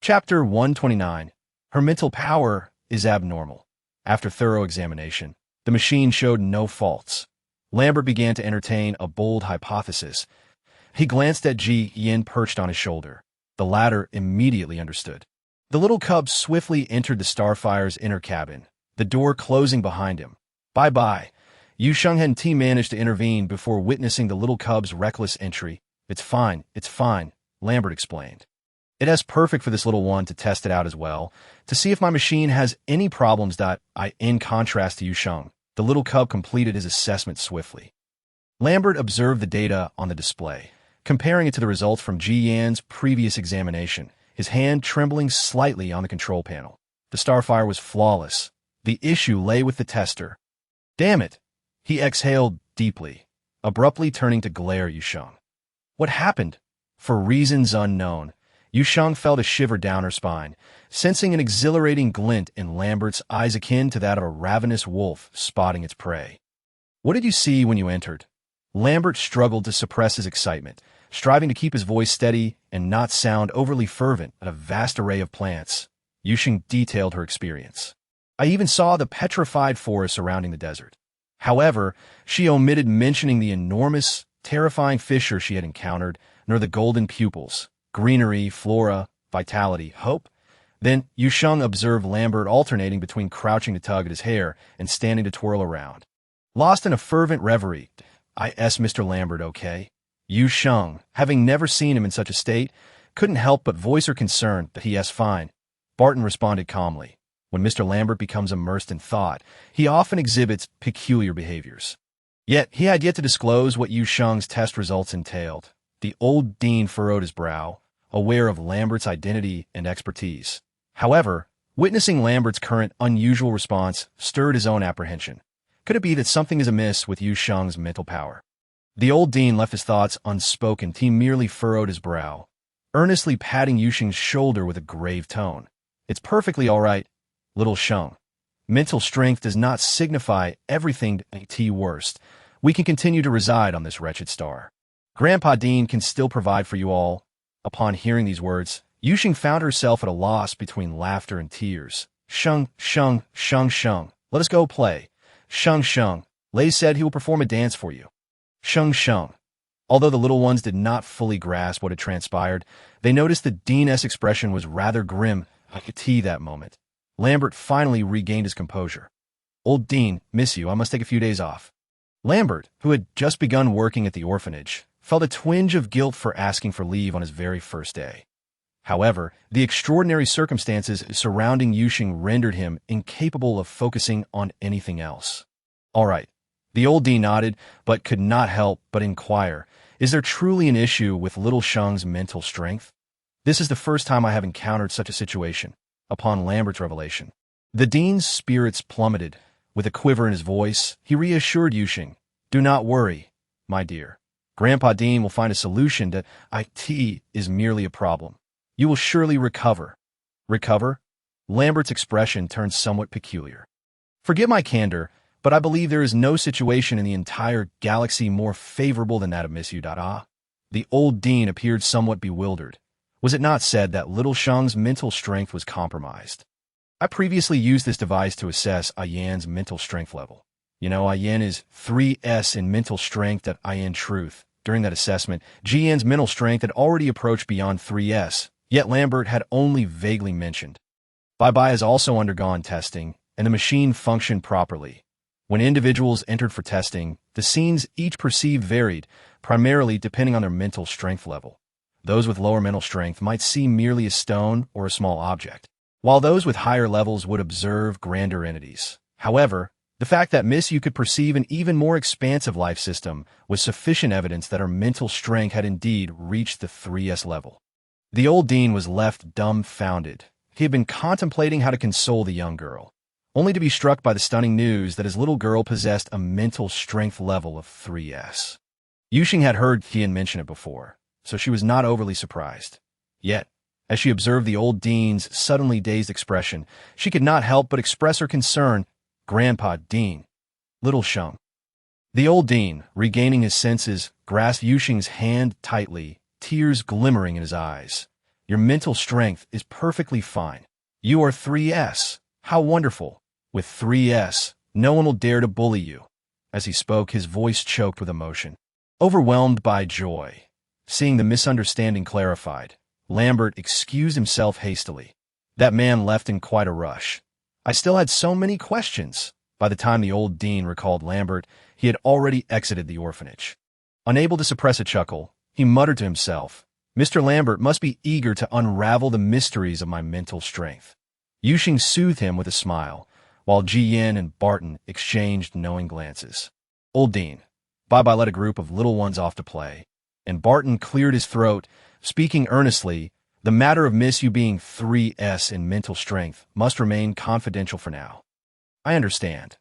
Chapter 129. Her mental power is abnormal. After thorough examination, the machine showed no faults. Lambert began to entertain a bold hypothesis. He glanced at Ji Yin perched on his shoulder. The latter immediately understood. The little cub swiftly entered the Starfire's inner cabin, the door closing behind him. Bye-bye. Yu Sheng and team managed to intervene before witnessing the little cub's reckless entry. It's fine, Lambert explained. It's perfect for this little one to test it out as well, to see if my machine has any problems. In contrast to Yu Sheng, the little cub completed his assessment swiftly. Lambert observed the data on the display, comparing it to the results from Ji Yan's previous examination, his hand trembling slightly on the control panel. The Starfire was flawless. The issue lay with the tester. Damn it! He exhaled deeply, abruptly turning to glare at Yu Sheng. What happened? For reasons unknown, Yu Sheng felt a shiver down her spine, sensing an exhilarating glint in Lambert's eyes akin to that of a ravenous wolf spotting its prey. What did you see when you entered? Lambert struggled to suppress his excitement, striving to keep his voice steady and not sound overly fervent at a vast array of plants. Yu Sheng detailed her experience. I even saw the petrified forest surrounding the desert. However, she omitted mentioning the enormous, terrifying fissure she had encountered, nor the golden pupils, greenery, flora, vitality, hope. Then Yu Sheng observed Lambert alternating between crouching to tug at his hair and standing to twirl around. Lost in a fervent reverie, Mr. Lambert, okay? Yu Sheng, having never seen him in such a state, couldn't help but voice her concern that he asked fine. Barton responded calmly. When Mr. Lambert becomes immersed in thought, he often exhibits peculiar behaviors. Yet he had yet to disclose what Yu Sheng's test results entailed. The old dean furrowed his brow, aware of Lambert's identity and expertise. However, witnessing Lambert's current unusual response stirred his own apprehension. Could it be that something is amiss with Yu Sheng's mental power? The old dean left his thoughts unspoken. He merely furrowed his brow, earnestly patting Yu Sheng's shoulder with a grave tone. It's perfectly all right, little Sheng. Mental strength does not signify everything at worst. We can continue to reside on this wretched star. Grandpa Dean can still provide for you all. Upon hearing these words, Yu Sheng found herself at a loss between laughter and tears. Sheng, Sheng, Sheng, Sheng. Let us go play. Sheng, Sheng. Lei said he will perform a dance for you. Sheng, Sheng. Although the little ones did not fully grasp what had transpired, they noticed the Dean's expression was rather grim. I could see that moment. Lambert finally regained his composure. Old Dean, miss you. I must take a few days off. Lambert, who had just begun working at the orphanage, felt a twinge of guilt for asking for leave on his very first day. However, the extraordinary circumstances surrounding Yu Sheng rendered him incapable of focusing on anything else. All right. The old Dean nodded, but could not help but inquire, is there truly an issue with little Sheng's mental strength? This is the first time I have encountered such a situation. Upon Lambert's revelation, the Dean's spirits plummeted. With a quiver in his voice, he reassured Yu Sheng. Do not worry, my dear. Grandpa Dean will find a solution to it is merely a problem. You will surely recover. Recover? Lambert's expression turned somewhat peculiar. Forgive my candor, but I believe there is no situation in the entire galaxy more favorable than that of Miss Yu. The old dean appeared somewhat bewildered. Was it not said that little Sheng's mental strength was compromised? I previously used this device to assess Yan's mental strength level. You know, Yan is 3S in mental strength at Yan truth. During that assessment, Yan's mental strength had already approached beyond 3S, yet Lambert had only vaguely mentioned. Bai has also undergone testing, and the machine functioned properly. When individuals entered for testing, the scenes each perceived varied, primarily depending on their mental strength level. Those with lower mental strength might see merely a stone or a small object, while those with higher levels would observe grander entities. However, the fact that Miss Yu could perceive an even more expansive life system was sufficient evidence that her mental strength had indeed reached the 3S level. The old dean was left dumbfounded. He had been contemplating how to console the young girl, only to be struck by the stunning news that his little girl possessed a mental strength level of 3S. Yu Sheng had heard Qian mention it before, so she was not overly surprised. Yet, as she observed the old dean's suddenly dazed expression, she could not help but express her concern. Grandpa Dean. Little Sheng. The old dean, regaining his senses, grasped Yu Sheng's hand tightly, tears glimmering in his eyes. Your mental strength is perfectly fine. You are 3S. How wonderful. With 3S, no one will dare to bully you. As he spoke, his voice choked with emotion. Overwhelmed by joy. Seeing the misunderstanding clarified, Lambert excused himself hastily. That man left in quite a rush. I still had so many questions. By the time the old dean recalled Lambert, he had already exited the orphanage. Unable to suppress a chuckle, he muttered to himself, Mr. Lambert must be eager to unravel the mysteries of my mental strength. Yu Sheng soothed him with a smile, while Jiyan and Barton exchanged knowing glances. Old dean, Bai led a group of little ones off to play, and Barton cleared his throat, speaking earnestly. The matter of Miss Yu being 3S in mental strength must remain confidential for now. I understand.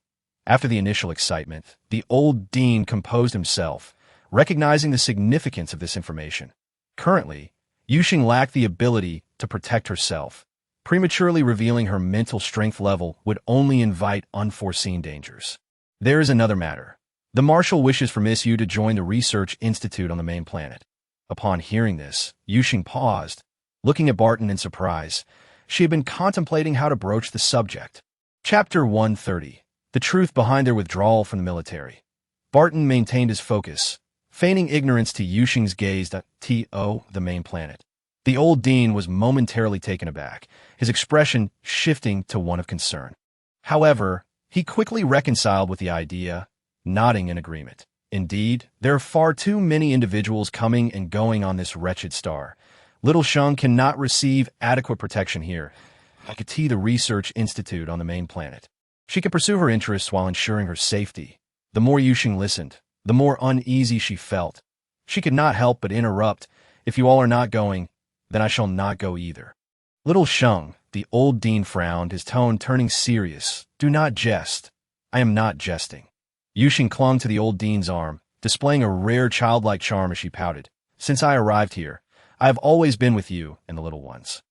After the initial excitement, the old dean composed himself, recognizing the significance of this information. Currently, Yu Sheng lacked the ability to protect herself. Prematurely revealing her mental strength level would only invite unforeseen dangers. There is another matter. The Marshal wishes for Miss Yu to join the research institute on the main planet. Upon hearing this, Yu Sheng paused. Looking at Barton in surprise, she had been contemplating how to broach the subject. Chapter 130. The truth behind their withdrawal from the military. Barton maintained his focus, feigning ignorance to Yu Sheng's gaze at the main planet. The old dean was momentarily taken aback, his expression shifting to one of concern. However, he quickly reconciled with the idea, nodding in agreement. Indeed, there are far too many individuals coming and going on this wretched star. Little Sheng cannot receive adequate protection here. I could see the research institute on the main planet. She can pursue her interests while ensuring her safety. The more Yu Sheng listened, the more uneasy she felt. She could not help but interrupt. If you all are not going, then I shall not go either. Little Sheng, the old dean frowned, his tone turning serious. Do not jest. I am not jesting. Yu Sheng clung to the old dean's arm, displaying a rare childlike charm as she pouted. Since I arrived here, I have always been with you and the little ones.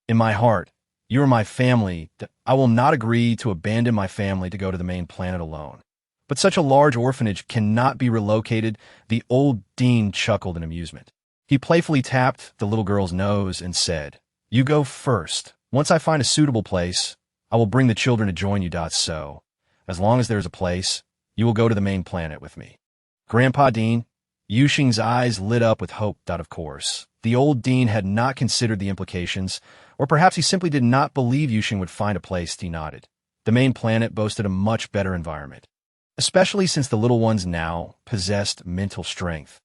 In my heart, you are my family. I will not agree to abandon my family to go to the main planet alone. But such a large orphanage cannot be relocated. The old dean chuckled in amusement. He playfully tapped the little girl's nose and said, You go first. Once I find a suitable place, I will bring the children to join you. So, as long as there is a place, you will go to the main planet with me. Grandpa Dean, Yu Sheng's eyes lit up with hope. Of course, the old dean had not considered the implications, or perhaps he simply did not believe Yu Sheng would find a place. He nodded. The main planet boasted a much better environment, especially since the little ones now possessed mental strength.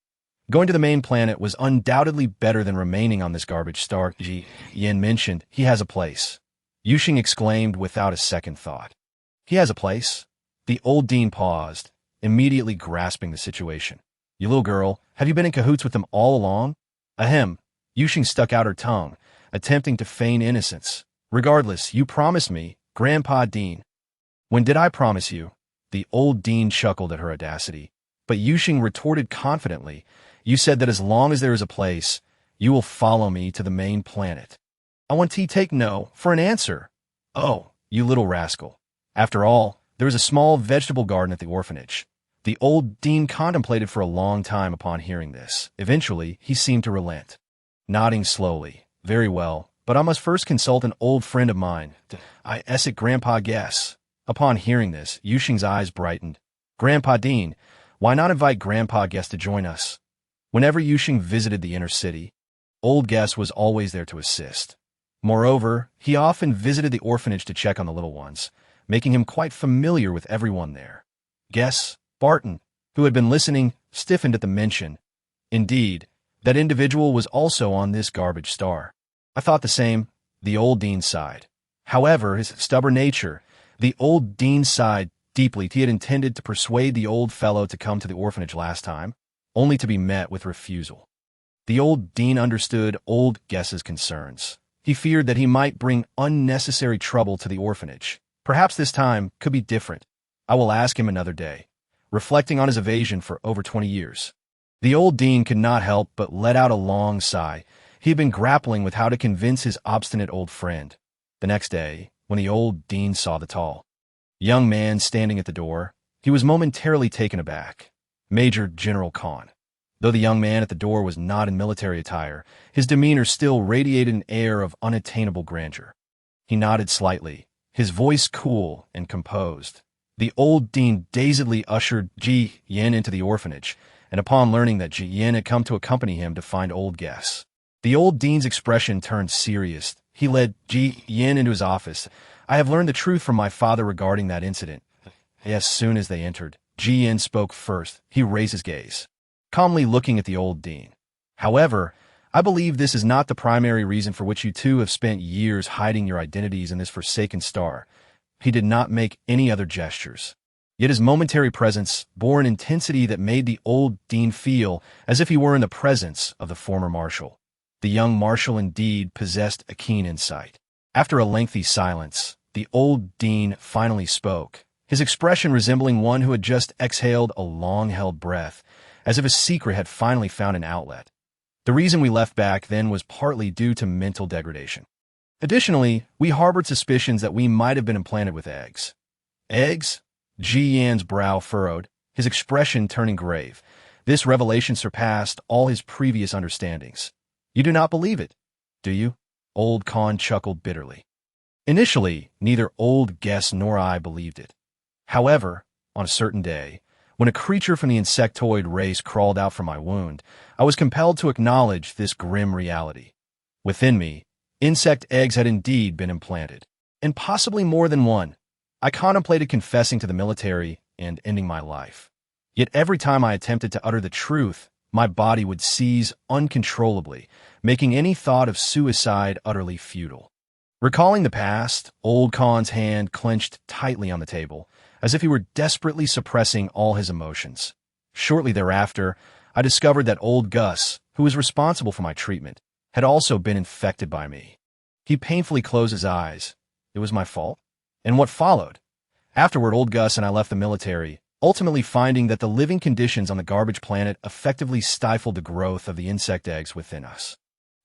Going to the main planet was undoubtedly better than remaining on this garbage star. Yin mentioned, he has a place. Yu Sheng exclaimed without a second thought. He has a place? The old dean paused, immediately grasping the situation. You little girl, have you been in cahoots with them all along? Ahem. Yu Sheng stuck out her tongue, attempting to feign innocence. Regardless, you promised me, Grandpa Dean. When did I promise you? The old dean chuckled at her audacity. But Yu Sheng retorted confidently, "You said that as long as there is a place, you will follow me to the main planet. I want to take no for an answer. Oh, you little rascal." After all, there was a small vegetable garden at the orphanage. The old dean contemplated for a long time upon hearing this. Eventually, he seemed to relent. Nodding slowly, "Very well, but I must first consult an old friend of mine. I ask Grandpa Guess." Upon hearing this, Yu Sheng's eyes brightened. "Grandpa Dean, why not invite Grandpa Guess to join us?" Whenever Yu Sheng visited the inner city, old Guess was always there to assist. Moreover, he often visited the orphanage to check on the little ones, making him quite familiar with everyone there. Guess, Barton, who had been listening, stiffened at the mention. Indeed, that individual was also on this garbage star. "I thought the same," the old dean sighed. However, his stubborn nature, the old dean sighed deeply. He had intended to persuade the old fellow to come to the orphanage last time, only to be met with refusal. The old dean understood old Guess's concerns. He feared that he might bring unnecessary trouble to the orphanage. Perhaps this time could be different. "I will ask him another day." Reflecting on his evasion for over 20 years, the old dean could not help but let out a long sigh. He had been grappling with how to convince his obstinate old friend. The next day, when the old dean saw the tall, young man standing at the door, he was momentarily taken aback. Major General Khan. Though the young man at the door was not in military attire, his demeanor still radiated an air of unattainable grandeur. He nodded slightly, his voice cool and composed. The old dean dazedly ushered Ji Yin into the orphanage, and upon learning that Ji Yin had come to accompany him to find old Guess, the old dean's expression turned serious. He led Ji Yin into his office. "I have learned the truth from my father regarding that incident." As soon as they entered, Ji Yin spoke first. He raised his gaze, calmly looking at the old dean. "However, I believe this is not the primary reason for which you two have spent years hiding your identities in this forsaken star." He did not make any other gestures. Yet his momentary presence bore an intensity that made the old dean feel as if he were in the presence of the former marshal. The young marshal indeed possessed a keen insight. After a lengthy silence, the old dean finally spoke, his expression resembling one who had just exhaled a long-held breath, as if a secret had finally found an outlet. "The reason we left back then was partly due to mental degradation. Additionally, we harbored suspicions that we might have been implanted with eggs." "Eggs?" Ji Yan's brow furrowed, his expression turning grave. This revelation surpassed all his previous understandings. "You do not believe it, do you?" Old Khan chuckled bitterly. "Initially, neither old Guess nor I believed it. However, on a certain day, when a creature from the insectoid race crawled out from my wound, I was compelled to acknowledge this grim reality. Within me, insect eggs had indeed been implanted, and possibly more than one. I contemplated confessing to the military and ending my life. Yet every time I attempted to utter the truth, my body would seize uncontrollably, making any thought of suicide utterly futile." Recalling the past, old Khan's hand clenched tightly on the table, as if he were desperately suppressing all his emotions. Shortly thereafter, I discovered that old Gus, who was responsible for my treatment, had also been infected by me. He painfully closed his eyes. It was my fault? And what followed? Afterward, old Gus and I left the military, ultimately finding that the living conditions on the garbage planet effectively stifled the growth of the insect eggs within us.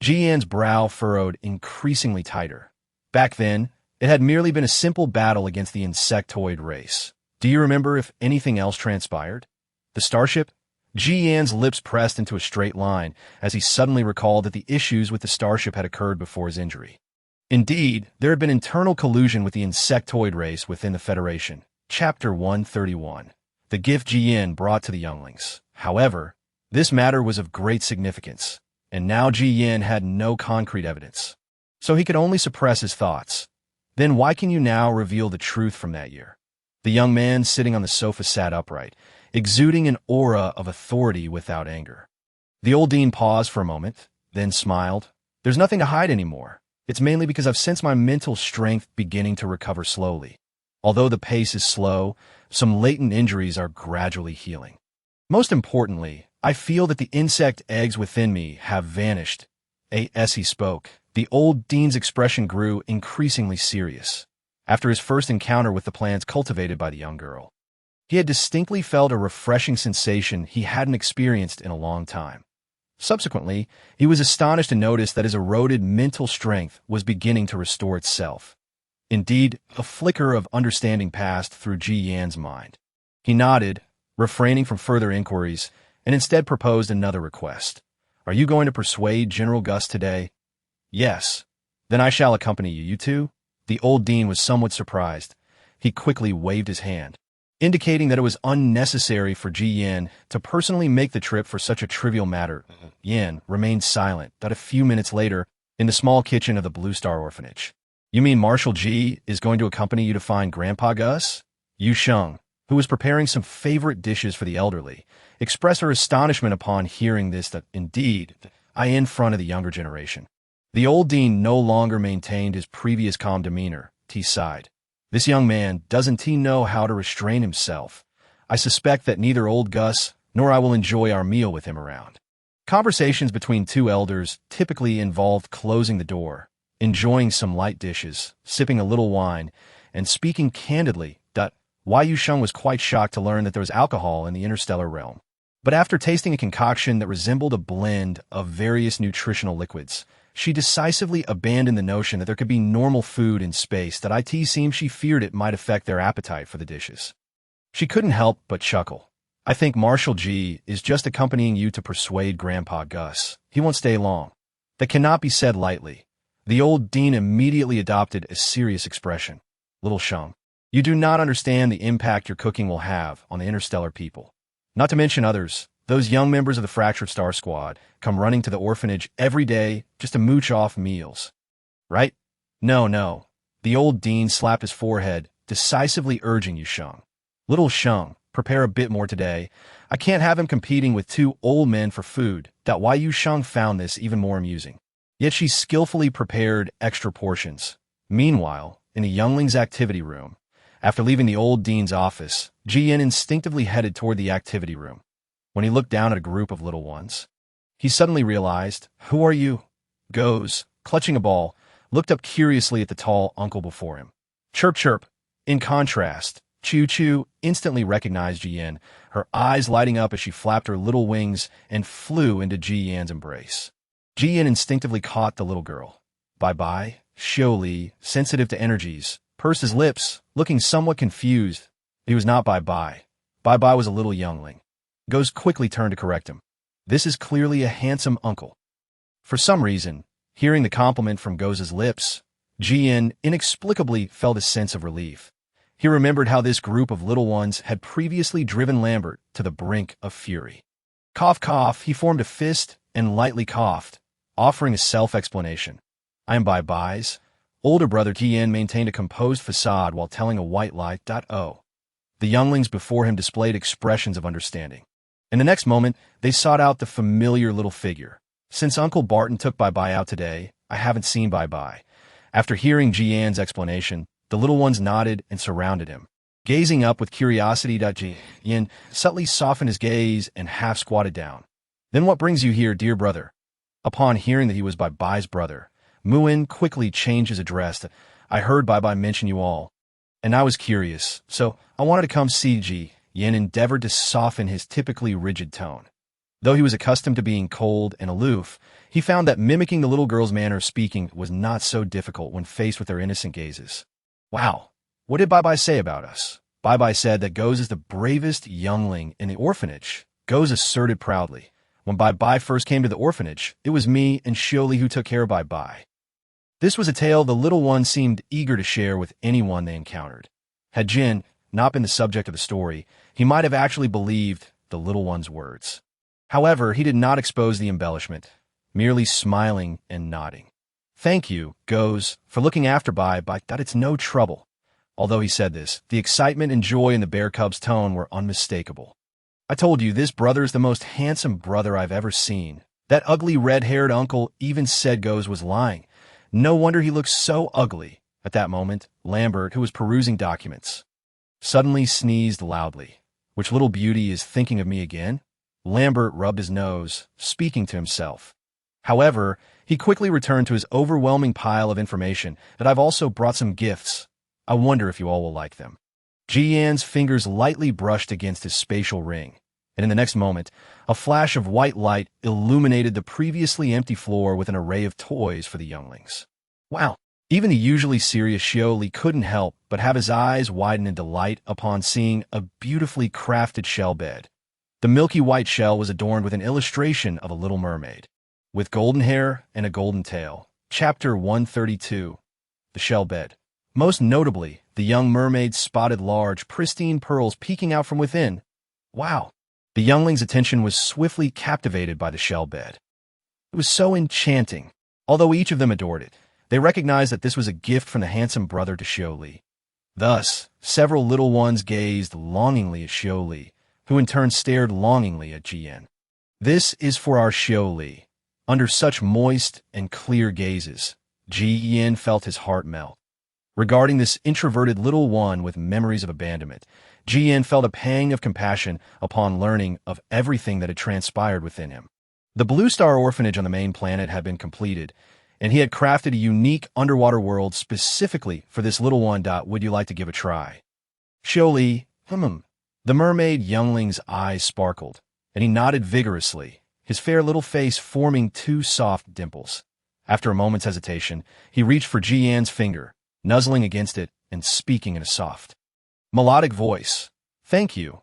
Ji Yan's brow furrowed increasingly tighter. Back then, it had merely been a simple battle against the insectoid race. Do you remember if anything else transpired? The starship? Ji Yan's lips pressed into a straight line as he suddenly recalled that the issues with the starship had occurred before his injury. Indeed, there had been internal collusion with the insectoid race within the Federation. Chapter 131. The gift Ji Yin brought to the younglings. However, this matter was of great significance, and now Ji Yin had no concrete evidence, so he could only suppress his thoughts. "Then why can you now reveal the truth from that year?" The young man sitting on the sofa sat upright, exuding an aura of authority without anger. The old dean paused for a moment, then smiled. "There's nothing to hide anymore. It's mainly because I've sensed my mental strength beginning to recover slowly. Although the pace is slow, some latent injuries are gradually healing. Most importantly, I feel that the insect eggs within me have vanished." As he spoke, the old dean's expression grew increasingly serious. After his first encounter with the plants cultivated by the young girl, He had distinctly felt a refreshing sensation he hadn't experienced in a long time. Subsequently, he was astonished to notice that his eroded mental strength was beginning to restore itself. Indeed, a flicker of understanding passed through Ji Yan's mind. He nodded, refraining from further inquiries, and instead proposed another request. "Are you going to persuade General Gus today?" "Yes." "Then I shall accompany you. You too?" The old dean was somewhat surprised. He quickly waved his hand, indicating that it was unnecessary for Ji Yan to personally make the trip for such a trivial matter. Yan remained silent. That a few minutes later, in the small kitchen of the Blue Star Orphanage. "You mean Marshal Ji is going to accompany you to find Grandpa Gus?" Yu Sheng, who was preparing some favorite dishes for the elderly, expressed her astonishment upon hearing this, that indeed, I in front of the younger generation. The old dean no longer maintained his previous calm demeanor. He sighed. "This young man, doesn't he know how to restrain himself? I suspect that neither old Gus nor I will enjoy our meal with him around." Conversations between two elders typically involved closing the door, enjoying some light dishes, sipping a little wine, and speaking candidly. Yu Sheng was quite shocked to learn that there was alcohol in the interstellar realm. But after tasting a concoction that resembled a blend of various nutritional liquids, she decisively abandoned the notion that there could be normal food in space. That it seemed she feared it might affect their appetite for the dishes. She couldn't help but chuckle. "I think Marshal G is just accompanying you to persuade Grandpa Gus. He won't stay long." That cannot be said lightly. The old dean immediately adopted a serious expression. "Little Sheng, you do not understand the impact your cooking will have on the interstellar people. Not to mention others. Those young members of the Fractured Star Squad come running to the orphanage every day just to mooch off meals. Right? No. The old dean slapped his forehead, decisively urging Yu Sheng. "Little Sheng, prepare a bit more today. I can't have him competing with two old men for food." Yu Sheng found this even more amusing. Yet she skillfully prepared extra portions. Meanwhile, in the Younglings' activity room, after leaving the old dean's office, Ji Yan instinctively headed toward the activity room. When he looked down at a group of little ones, he suddenly realized, "Who are you?" Goes, clutching a ball, looked up curiously at the tall uncle before him. Chirp, chirp. In contrast, Choo Choo instantly recognized Ji Yan, her eyes lighting up as she flapped her little wings and flew into Ji Yan's embrace. Ji Yan instinctively caught the little girl. Bye-bye. Xiu Li, sensitive to energies, pursed his lips, looking somewhat confused. He was not Bye-bye. Bye-bye was a little youngling. Goes quickly turned to correct him. "This is clearly a handsome uncle." For some reason, hearing the compliment from Goz's lips, Ji Yan inexplicably felt a sense of relief. He remembered how this group of little ones had previously driven Lambert to the brink of fury. Cough, cough, he formed a fist and lightly coughed, offering a self-explanation. "I am Bye-bye's older brother." Ji Yan maintained a composed facade while telling a white lie. The younglings before him displayed expressions of understanding. In the next moment, they sought out the familiar little figure. "Since Uncle Barton took Bye-bye out today, I haven't seen Bye-bye." After hearing Ji Yan's explanation, the little ones nodded and surrounded him. Gazing up with curiosity, Ji Yan subtly softened his gaze and half squatted down. "Then what brings you here, dear brother?" Upon hearing that he was Bye-bye's brother, Muin quickly changed his address. "I heard Bye-bye mention you all, and I was curious, so I wanted to come see." Ji Yan endeavored to soften his typically rigid tone. Though he was accustomed to being cold and aloof, he found that mimicking the little girl's manner of speaking was not so difficult when faced with their innocent gazes. "Wow, what did Bye-bye say about us?" Bye-bye said that Goz is the bravest youngling in the orphanage. Goz asserted proudly. "When Bye-bye first came to the orphanage, it was me and Xiuli who took care of Bye-bye." This was a tale the little one seemed eager to share with anyone they encountered. Had Jin not been the subject of the story, he might have actually believed the little one's words. However, he did not expose the embellishment, merely smiling and nodding. "Thank you, Goz, for looking after Bye-bye. It's no trouble." Although he said this, the excitement and joy in the bear cub's tone were unmistakable. "I told you, this brother is the most handsome brother I've ever seen. That ugly red-haired uncle even said Goz was lying. No wonder he looked so ugly." At that moment, Lambert, who was perusing documents, suddenly sneezed loudly. "Which little beauty is thinking of me again?" Lambert rubbed his nose, speaking to himself. However, he quickly returned to his overwhelming pile of information. "That I've also brought some gifts. I wonder if you all will like them." Ji-Yan's fingers lightly brushed against his spatial ring, and in the next moment, a flash of white light illuminated the previously empty floor with an array of toys for the younglings. Wow! Even the usually serious Xiao couldn't help but have his eyes widen in delight upon seeing a beautifully crafted shell bed. The milky white shell was adorned with an illustration of a little mermaid, with golden hair and a golden tail. Chapter 132. The Shell Bed. Most notably, the young mermaid spotted large, pristine pearls peeking out from within. Wow! The youngling's attention was swiftly captivated by the shell bed. It was so enchanting. Although each of them adored it, they recognized that this was a gift from the handsome brother to Xiao. Thus, several little ones gazed longingly at Xiao, who in turn stared longingly at Ji-Yan. This is for our Xiao. Under such moist and clear gazes, Ji-Yan felt his heart melt. Regarding this introverted little one with memories of abandonment, Ji-Yan felt a pang of compassion upon learning of everything that had transpired within him. The Blue Star orphanage on the main planet had been completed, and he had crafted a unique underwater world specifically for this little one. Would you like to give a try? Xiao, The mermaid youngling's eyes sparkled, and he nodded vigorously, his fair little face forming two soft dimples. After a moment's hesitation, he reached for Ji-Yan's finger, nuzzling against it and speaking in a soft, melodic voice. Thank you,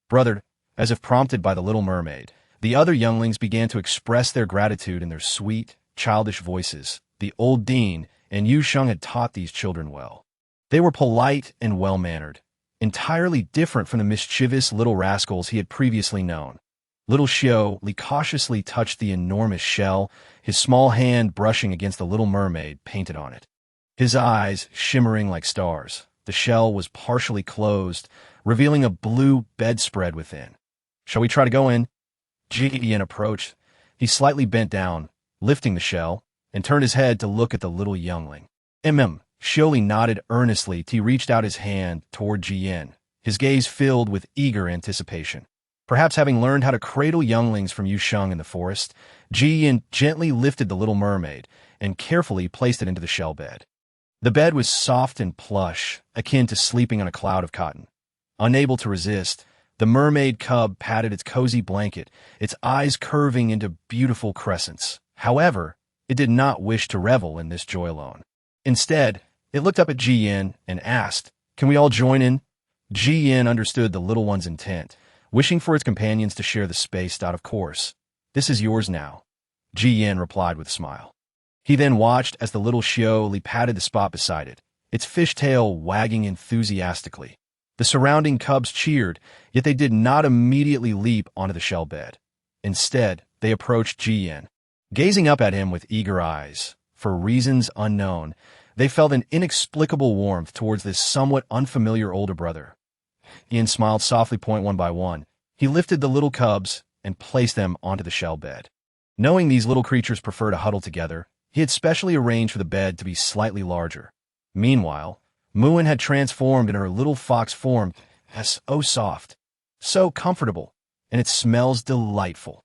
brother. As if prompted by the little mermaid, the other younglings began to express their gratitude in their sweet, childish voices. The old dean and Yu Sheng had taught these children well. They were polite and well-mannered, entirely different from the mischievous little rascals he had previously known. Little Xiao cautiously touched the enormous shell, his small hand brushing against the little mermaid painted on it. His eyes shimmering like stars. The shell was partially closed, revealing a blue bedspread within. Shall we try to go in? Ji-Yan approached. He slightly bent down, lifting the shell, and turned his head to look at the little youngling. Xiao nodded earnestly. He reached out his hand toward Ji-Yan, his gaze filled with eager anticipation. Perhaps having learned how to cradle younglings from Yu Sheng in the forest, Ji-Yan gently lifted the little mermaid and carefully placed it into the shell bed. The bed was soft and plush, akin to sleeping on a cloud of cotton. Unable to resist, the mermaid cub patted its cozy blanket, its eyes curving into beautiful crescents. However, it did not wish to revel in this joy alone. Instead, it looked up at Ji-Yan and asked, "Can we all join in?" Ji-Yan understood the little one's intent, wishing for its companions to share the space. Of course. This is yours now, Ji-Yan replied with a smile. He then watched as the little Xiao patted the spot beside it, its fishtail wagging enthusiastically. The surrounding cubs cheered, yet they did not immediately leap onto the shell bed. Instead, they approached Ji-Yan. Gazing up at him with eager eyes, for reasons unknown, they felt an inexplicable warmth towards this somewhat unfamiliar older brother. Ji-Yan smiled softly. One by one, he lifted the little cubs and placed them onto the shell bed. Knowing these little creatures prefer to huddle together, he had specially arranged for the bed to be slightly larger. Meanwhile, Muin had transformed in her little fox form. So soft, so comfortable, and it smells delightful.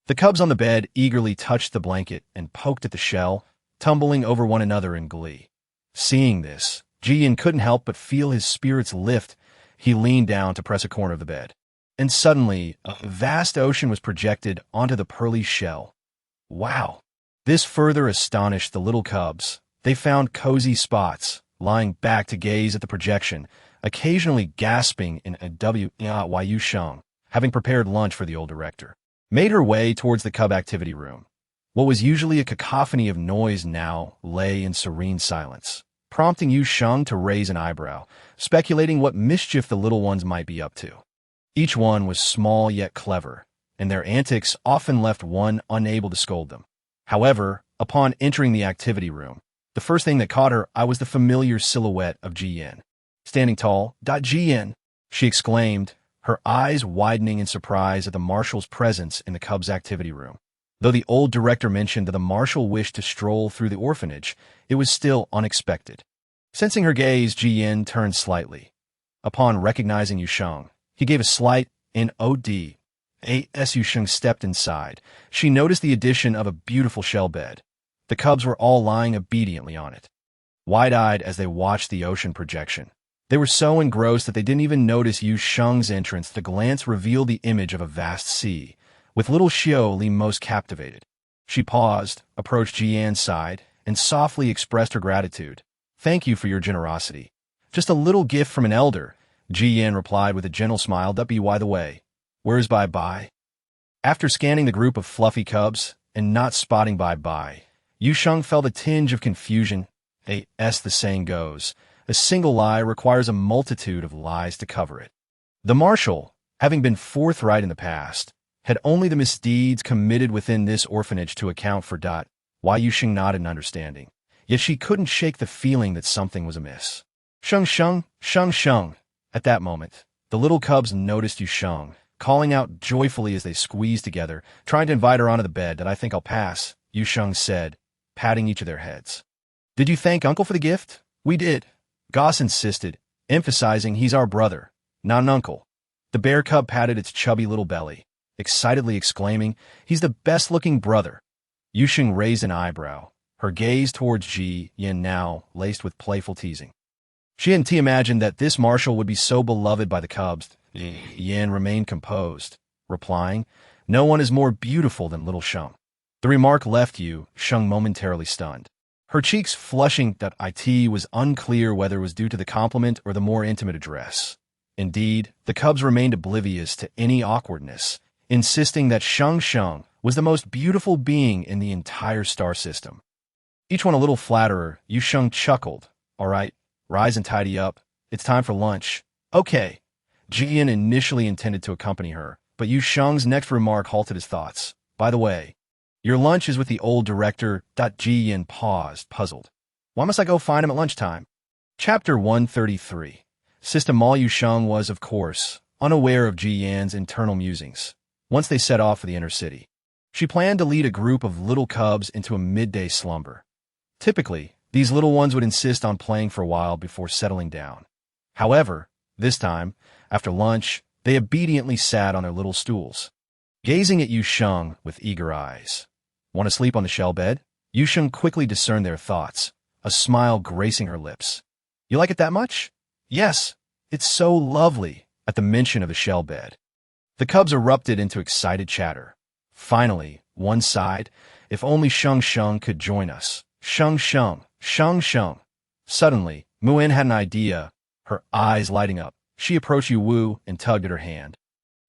The cubs on the bed eagerly touched the blanket and poked at the shell, tumbling over one another in glee. Seeing this, Ji-Yan couldn't help but feel his spirits lift. He leaned down to press a corner of the bed, and suddenly a vast ocean was projected onto the pearly shell. Wow! This further astonished the little cubs. They found cozy spots, lying back to gaze at the projection, occasionally gasping in a Yu Sheng, having prepared lunch for the old director, made her way towards the cub activity room. What was usually a cacophony of noise now lay in serene silence, prompting Yu Sheng to raise an eyebrow, speculating what mischief the little ones might be up to. Each one was small yet clever, and their antics often left one unable to scold them. However, upon entering the activity room, the first thing that caught her eye was the familiar silhouette of Ji-Yan. Standing tall, Ji-Yan, she exclaimed, her eyes widening in surprise at the marshal's presence in the cub's activity room. Though the old director mentioned that the marshal wished to stroll through the orphanage, it was still unexpected. Sensing her gaze, Ji-Yan turned slightly. Upon recognizing Yu Sheng, he gave a slight nod. As Yu Sheng stepped inside, she noticed the addition of a beautiful shell bed. The cubs were all lying obediently on it, wide-eyed as they watched the ocean projection. They were so engrossed that they didn't even notice Yu Sheng's entrance. The glance revealed the image of a vast sea, with little Xiao most captivated. She paused, approached Jian's side, and softly expressed her gratitude. "Thank you for your generosity. Just a little gift from an elder," Jian replied with a gentle smile. "That be by the way. Where's Bye-Bye?" After scanning the group of fluffy cubs and not spotting Bye-Bye, Yu Sheng felt a tinge of confusion. As the saying goes, a single lie requires a multitude of lies to cover it. The Marshal, having been forthright in the past, had only the misdeeds committed within this orphanage to account for. Why Yu Sheng nodded in understanding, yet she couldn't shake the feeling that something was amiss. "Sheng Sheng, Sheng Sheng." At that moment, the little cubs noticed Yu Sheng, calling out joyfully as they squeezed together, trying to invite her onto the bed. "I think I'll pass," Yu Sheng said, patting each of their heads. "Did you thank Uncle for the gift?" "We did," Goss insisted, emphasizing he's our brother, not an uncle. The bear cub patted its chubby little belly, excitedly exclaiming, "He's the best-looking brother." Yu Sheng raised an eyebrow, her gaze towards Ji Yan now laced with playful teasing. She hadn't imagined that this marshal would be so beloved by the cubs. Yan remained composed, replying, "No one is more beautiful than little Sheng." The remark left Yu Sheng momentarily stunned, her cheeks flushing. It was unclear whether it was due to the compliment or the more intimate address. Indeed, the cubs remained oblivious to any awkwardness, insisting that Sheng Sheng was the most beautiful being in the entire star system. Each one a little flatterer, Yu Sheng chuckled. "All right, rise and tidy up. It's time for lunch." "Okay." Jian initially intended to accompany her, but Yu Sheng's next remark halted his thoughts. "By the way, your lunch is with the old director." Jian paused, puzzled. "Why must I go find him at lunchtime?" Chapter 133. System Mal. Yu Sheng was, of course, unaware of Jian's internal musings. Once they set off for the inner city, she planned to lead a group of little cubs into a midday slumber. Typically, these little ones would insist on playing for a while before settling down. However, this time, after lunch, they obediently sat on their little stools, gazing at Yu Sheng with eager eyes. "Want to sleep on the shell bed?" Yu Sheng quickly discerned their thoughts, a smile gracing her lips. "You like it that much?" "Yes, it's so lovely." At the mention of the shell bed, the cubs erupted into excited chatter. Finally, one sighed, "If only Sheng Sheng could join us. Sheng Sheng, Sheng Sheng." Suddenly, Muin had an idea, her eyes lighting up. She approached Yu Wu and tugged at her hand.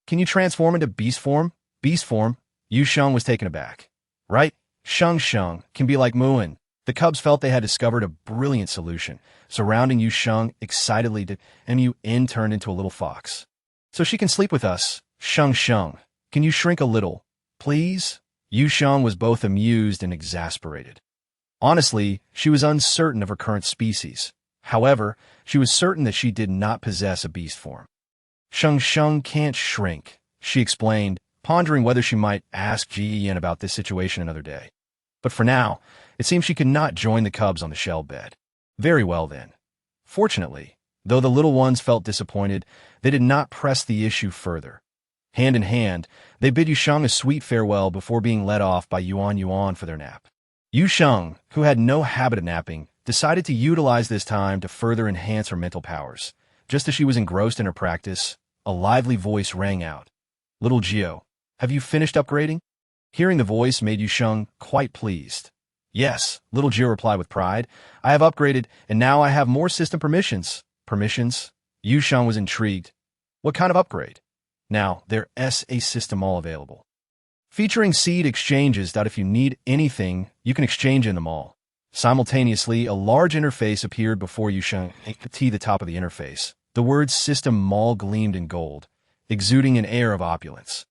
"Can you transform into beast form?" "Beast form?" Yu Sheng was taken aback. "Right, Sheng Sheng can be like Muin." The cubs felt they had discovered a brilliant solution, surrounding Yu Sheng excitedly, and Yu In turned into a little fox. "So she can sleep with us. Sheng Sheng, can you shrink a little, please?" Yu Sheng was both amused and exasperated. Honestly, she was uncertain of her current species. However, she was certain that she did not possess a beast form. "Sheng Sheng can't shrink," she explained, pondering whether she might ask Ji Yan about this situation another day. But for now, it seemed she could not join the cubs on the shell bed. Very well then. Fortunately, though the little ones felt disappointed, they did not press the issue further. Hand in hand, they bid Yu Sheng a sweet farewell before being led off by Yuan for their nap. Yu Sheng, who had no habit of napping, decided to utilize this time to further enhance her mental powers. Just as she was engrossed in her practice, a lively voice rang out. "Little Gio, have you finished upgrading?" Hearing the voice made Yu Sheng quite pleased. "Yes," little Gio replied with pride. "I have upgraded, and now I have more system permissions." "Permissions?" Yu Sheng was intrigued. "What kind of upgrade?" "Now, there's a system all available, featuring seed exchanges that if you need anything, you can exchange in them all." Simultaneously, a large interface appeared before Yu Sheng. At the top of the interface, the word System Mall gleamed in gold, exuding an air of opulence.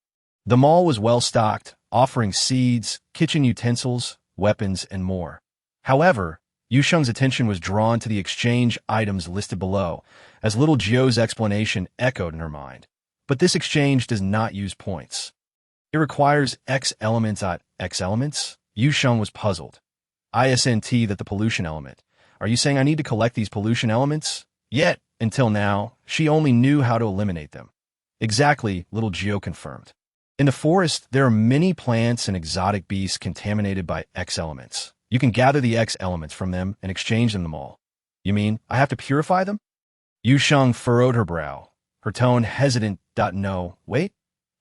The mall was well stocked, offering seeds, kitchen utensils, weapons, and more. However, Yu Sheng's attention was drawn to the exchange items listed below, as little Gio's explanation echoed in her mind. "But this exchange does not use points. It requires X elements at X elements?" Yu Sheng was puzzled. "Isn't that the pollution element? Are you saying I need to collect these pollution elements?" Yet, until now, she only knew how to eliminate them. "Exactly," little Gio confirmed. "In the forest, there are many plants and exotic beasts contaminated by X elements. You can gather the X elements from them and exchange them all." "You mean I have to purify them?" Yu Sheng furrowed her brow, her tone hesitant. No, wait.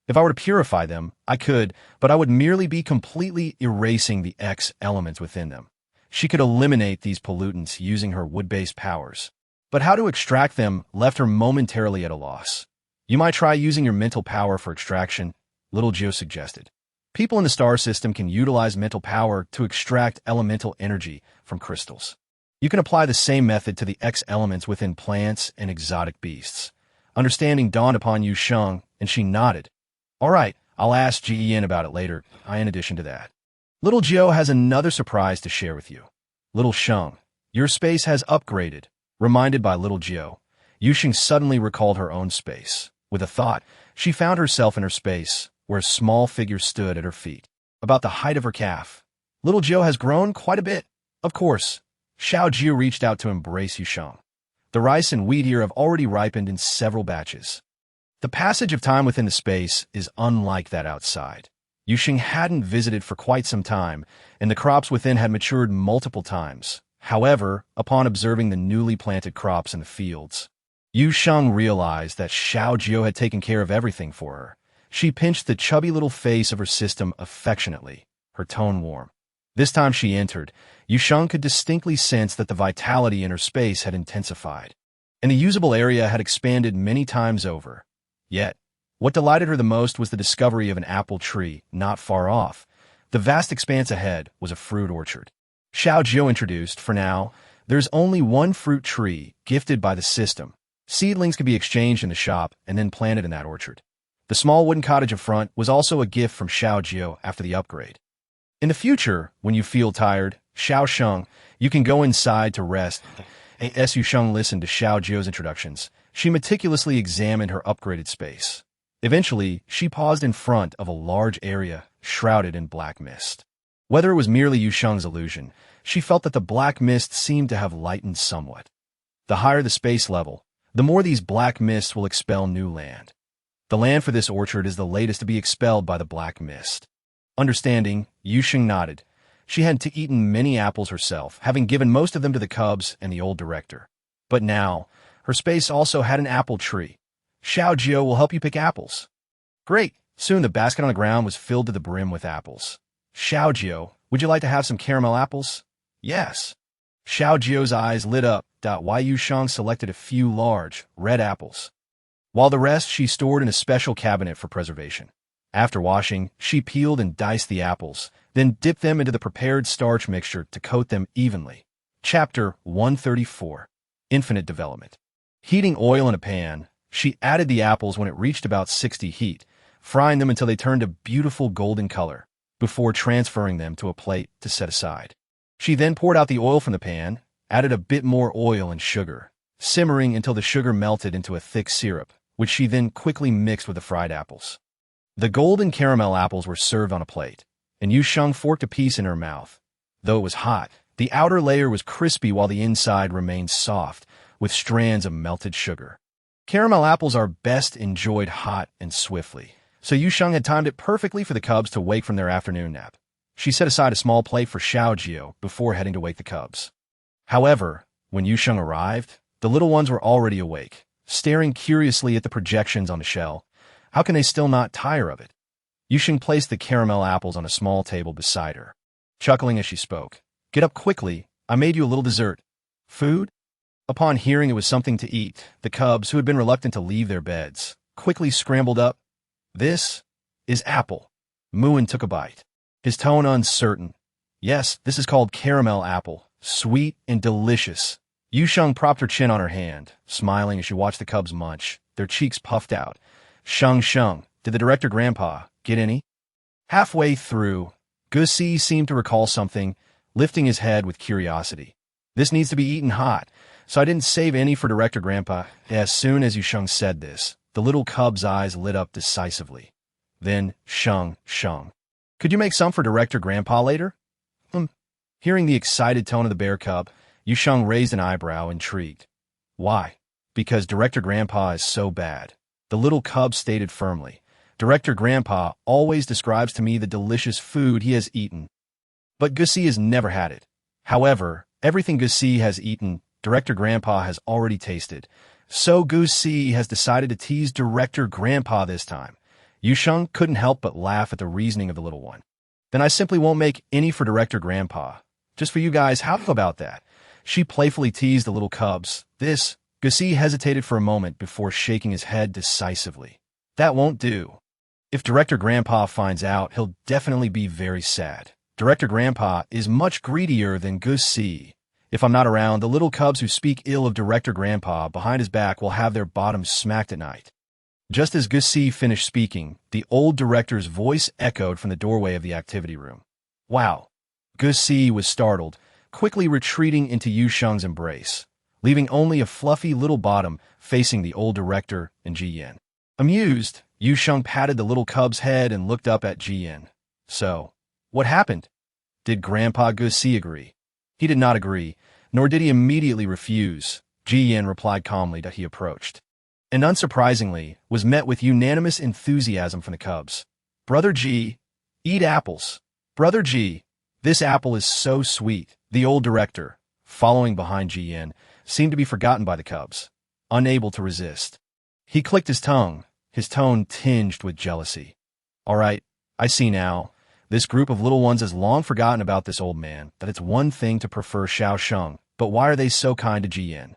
If I were to purify them, I could, but I would merely be completely erasing the X elements within them. She could eliminate these pollutants using her wood-based powers. But how to extract them left her momentarily at a loss. You might try using your mental power for extraction, little Joe suggested. People in the star system can utilize mental power to extract elemental energy from crystals. You can apply the same method to the X elements within plants and exotic beasts. Understanding dawned upon Yu Sheng, and she nodded. All right, I'll ask Gen about it later, in addition to that. Little Joe has another surprise to share with you. Little Sheng, your space has upgraded. Reminded by Little Joe, Yu Sheng suddenly recalled her own space. With a thought, she found herself in her space, where a small figure stood at her feet, about the height of her calf. Little Joe has grown quite a bit. Of course. Xiao Jiu reached out to embrace Yu Sheng. The rice and wheat here have already ripened in several batches. The passage of time within the space is unlike that outside. Yu Sheng hadn't visited for quite some time, and the crops within had matured multiple times. However, upon observing the newly planted crops in the fields, Yu Sheng realized that Xiao Jiu had taken care of everything for her. She pinched the chubby little face of her system affectionately, her tone warm. This time she entered, Yu Sheng could distinctly sense that the vitality in her space had intensified, and the usable area had expanded many times over. Yet, what delighted her the most was the discovery of an apple tree not far off. The vast expanse ahead was a fruit orchard. Xiao Jiu introduced, for now, there's only one fruit tree gifted by the system. Seedlings could be exchanged in the shop and then planted in that orchard. The small wooden cottage up front was also a gift from Xiao Jiu after the upgrade. In the future, when you feel tired, Xiao Sheng, you can go inside to rest. As Yu Sheng listened to Xiao Jiu's introductions, she meticulously examined her upgraded space. Eventually, she paused in front of a large area shrouded in black mist. Whether it was merely Yu Sheng's illusion, she felt that the black mist seemed to have lightened somewhat. The higher the space level, the more these black mists will expel new land. The land for this orchard is the latest to be expelled by the black mist. Understanding, Yu Sheng nodded. She hadn't eaten many apples herself, having given most of them to the cubs and the old director. But now, her space also had an apple tree. Xiao Jiu will help you pick apples. Great! Soon the basket on the ground was filled to the brim with apples. Xiao Jiu, would you like to have some caramel apples? Yes. Xiao Jiu's eyes lit up. Yu Sheng selected a few large, red apples, while the rest she stored in a special cabinet for preservation. After washing, she peeled and diced the apples, then dipped them into the prepared starch mixture to coat them evenly. Chapter 134. Infinite Development. Heating oil in a pan, she added the apples when it reached about 60 heat, frying them until they turned a beautiful golden color, before transferring them to a plate to set aside. She then poured out the oil from the pan, added a bit more oil and sugar, simmering until the sugar melted into a thick syrup, which she then quickly mixed with the fried apples. The golden caramel apples were served on a plate, and Yu Sheng forked a piece in her mouth. Though it was hot, the outer layer was crispy while the inside remained soft, with strands of melted sugar. Caramel apples are best enjoyed hot and swiftly, so Yu Sheng had timed it perfectly for the cubs to wake from their afternoon nap. She set aside a small plate for Xiao Jiu before heading to wake the cubs. However, when Yu Sheng arrived, the little ones were already awake, staring curiously at the projections on the shell. How can they still not tire of it? Yu Sheng placed the caramel apples on a small table beside her, chuckling as she spoke. Get up quickly, I made you a little dessert. Food? Upon hearing it was something to eat, the cubs, who had been reluctant to leave their beds, quickly scrambled up. This is apple. Muin took a bite, his tone uncertain. Yes, this is called caramel apple, sweet and delicious. Yu Sheng propped her chin on her hand, smiling as she watched the cubs munch, their cheeks puffed out. Sheng, did the director grandpa get any? Halfway through, Gussie seemed to recall something, lifting his head with curiosity. This needs to be eaten hot, so I didn't save any for director grandpa. As soon as Yu Sheng said this, the little cub's eyes lit up decisively. Then, Sheng, could you make some for director grandpa later? Hearing the excited tone of the bear cub, Yu Sheng raised an eyebrow, intrigued. Why? Because director grandpa is so bad. The little cub stated firmly. Director grandpa always describes to me the delicious food he has eaten, but Gussie has never had it. However, everything Gussie has eaten, director grandpa has already tasted, So Gu Si has decided to tease Director Grandpa this time. Yu Sheng couldn't help but laugh at the reasoning of the little one. Then I simply won't make any for Director Grandpa. Just for you guys, how about that? She playfully teased the little cubs. Gu Si hesitated for a moment before shaking his head decisively. That won't do. If Director Grandpa finds out, he'll definitely be very sad. Director Grandpa is much greedier than Gu Si. If I'm not around, the little cubs who speak ill of Director Grandpa behind his back will have their bottoms smacked at night. Just as Gu Si finished speaking, the old director's voice echoed from the doorway of the activity room. Wow. Gu Si was startled, quickly retreating into Yu Sheng's embrace, leaving only a fluffy little bottom facing the old director and Ji Yin. Amused, Yu Sheng patted the little cub's head and looked up at Ji Yin. So, what happened? Did Grandpa Gu Si agree? He did not agree, nor did he immediately refuse. Ji Yin replied calmly that he approached, and unsurprisingly, was met with unanimous enthusiasm from the cubs. Brother Ji, eat apples. Brother Ji, this apple is so sweet. The old director, following behind Ji Yin, seemed to be forgotten by the cubs, unable to resist. He clicked his tongue, his tone tinged with jealousy. All right, I see now. This group of little ones has long forgotten about this old man, that it's one thing to prefer Xiao Sheng, but why are they so kind to Ji Yin,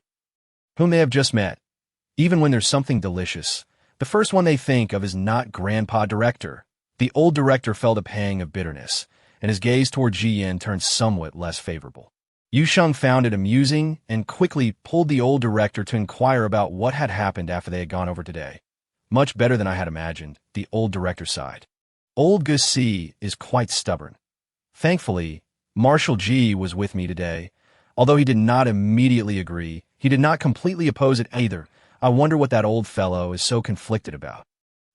whom they have just met? Even when there's something delicious, the first one they think of is not Grandpa Director. The old director felt a pang of bitterness, and his gaze toward Ji Yin turned somewhat less favorable. Yu Sheng found it amusing and quickly pulled the old director to inquire about what had happened after they had gone over today. Much better than I had imagined, the old director sighed. Old Gu Si is quite stubborn. Thankfully, Marshal Ji was with me today. Although he did not immediately agree, he did not completely oppose it either. I wonder what that old fellow is so conflicted about.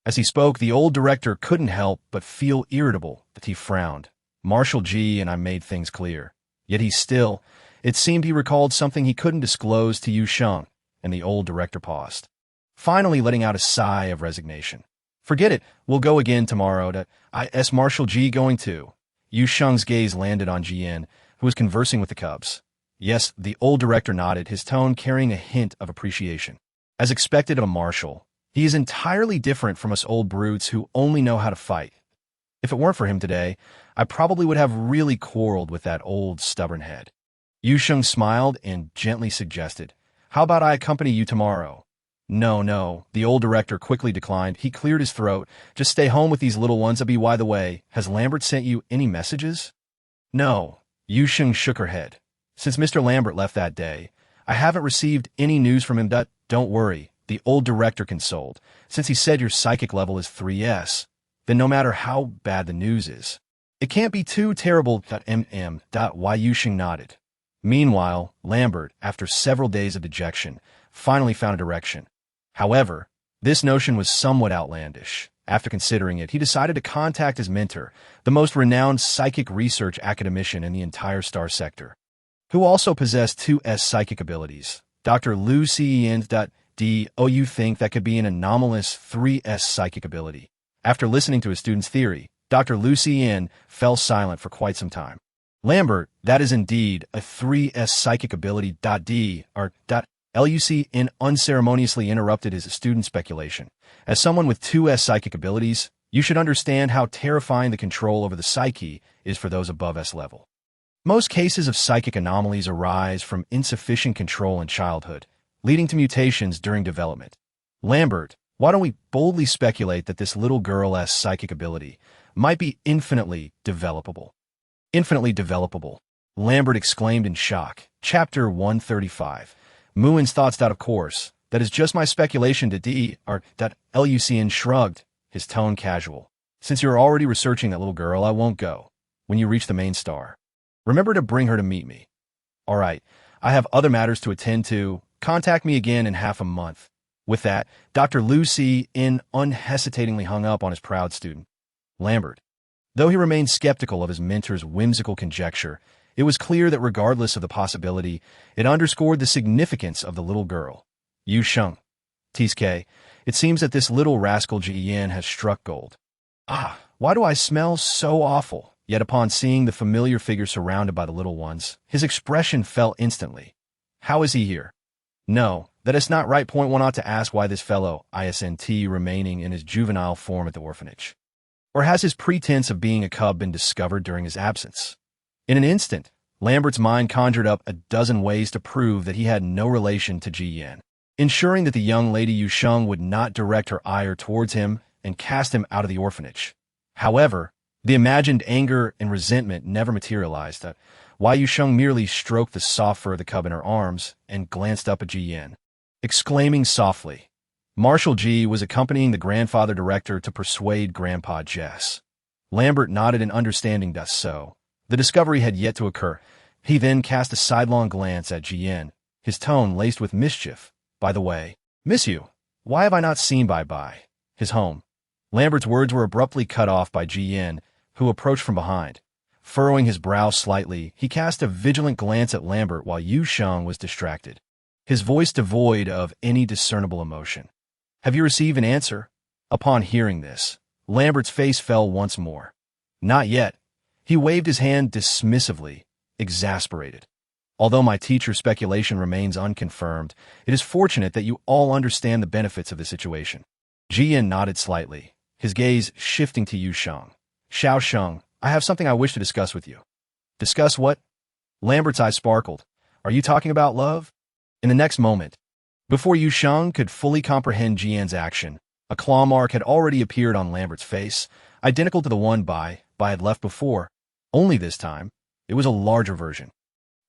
As he spoke, the old director couldn't help but feel irritable that he frowned. Marshal Ji and I made things clear. Yet it seemed he recalled something he couldn't disclose to Yu Sheng, and the old director paused, finally letting out a sigh of resignation. Forget it, we'll go again tomorrow. Is Marshal Ji going to? Yu Sheng's gaze landed on Ji Yin, who was conversing with the cubs. Yes, the old director nodded, his tone carrying a hint of appreciation. As expected of a marshal, he is entirely different from us old brutes who only know how to fight. If it weren't for him today, I probably would have really quarreled with that old stubborn head. Yu Sheng smiled and gently suggested, how about I accompany you tomorrow? No, the old director quickly declined. He cleared his throat. Just stay home with these little ones. By the way, has Lambert sent you any messages? No. Yu Sheng shook her head. Since Mr. Lambert left that day, I haven't received any news from him. Don't worry, the old director consoled. Since he said your psychic level is 3S, then no matter how bad the news is, it can't be too terrible. Why Yu Sheng nodded. Meanwhile, Lambert, after several days of dejection, finally found a direction. However, this notion was somewhat outlandish. After considering it, he decided to contact his mentor, the most renowned psychic research academician in the entire star sector, who also possessed 2S psychic abilities. Dr. Lu Xian. Do you think that could be an anomalous 3S psychic ability? After listening to his student's theory, Dr. Lu Xian fell silent for quite some time. Lambert, that is indeed a 3S psychic ability. Lucien unceremoniously interrupted his student's speculation. As someone with 2S psychic abilities, you should understand how terrifying the control over the psyche is for those above S level. Most cases of psychic anomalies arise from insufficient control in childhood, leading to mutations during development. Lambert, why don't we boldly speculate that this little girl's psychic ability might be infinitely developable? Infinitely developable, Lambert exclaimed in shock. Chapter 135. Muin's thoughts. Of course, that is just my speculation. Lucien shrugged, his tone casual. Since you're already researching that little girl, I won't go. When you reach the main star, remember to bring her to meet me. All right, I have other matters to attend to. Contact me again in half a month. With that, Dr. Lu Xian unhesitatingly hung up on his proud student. Lambert, though he remained skeptical of his mentor's whimsical conjecture, it was clear that regardless of the possibility, it underscored the significance of the little girl. Yu Sheng. TSK, it seems that this little rascal Ji Yin has struck gold. Why do I smell so awful? Yet upon seeing the familiar figure surrounded by the little ones, his expression fell instantly. How is he here? No, That it's not right. Point one ought to ask why this fellow, isn't remaining in his juvenile form at the orphanage. Or has his pretense of being a cub been discovered during his absence? In an instant, Lambert's mind conjured up a dozen ways to prove that he had no relation to Ji Yan, ensuring that the young lady Yu Sheng would not direct her ire towards him and cast him out of the orphanage. However, the imagined anger and resentment never materialized. Yu Sheng merely stroked the soft fur of the cub in her arms and glanced up at Ji Yan, exclaiming softly. Marshal Ji was accompanying the grandfather director to persuade Grandpa Jess. Lambert nodded in understanding. So, the discovery had yet to occur. He then cast a sidelong glance at Ji Yan, his tone laced with mischief. By the way, miss you. Why have I not seen by his home? Lambert's words were abruptly cut off by Ji Yan, who approached from behind. Furrowing his brow slightly, he cast a vigilant glance at Lambert while Yu Sheng was distracted, his voice devoid of any discernible emotion. Have you received an answer? Upon hearing this, Lambert's face fell once more. Not yet. He waved his hand dismissively, exasperated. Although my teacher's speculation remains unconfirmed, it is fortunate that you all understand the benefits of the situation. Ji Yan nodded slightly, his gaze shifting to Yu Sheng. Xiao Sheng, I have something I wish to discuss with you. Discuss what? Lambert's eyes sparkled. Are you talking about love? In the next moment, before Yu Sheng could fully comprehend Ji Yan's action, a claw mark had already appeared on Lambert's face, identical to the one Bai had left before. Only this time, it was a larger version.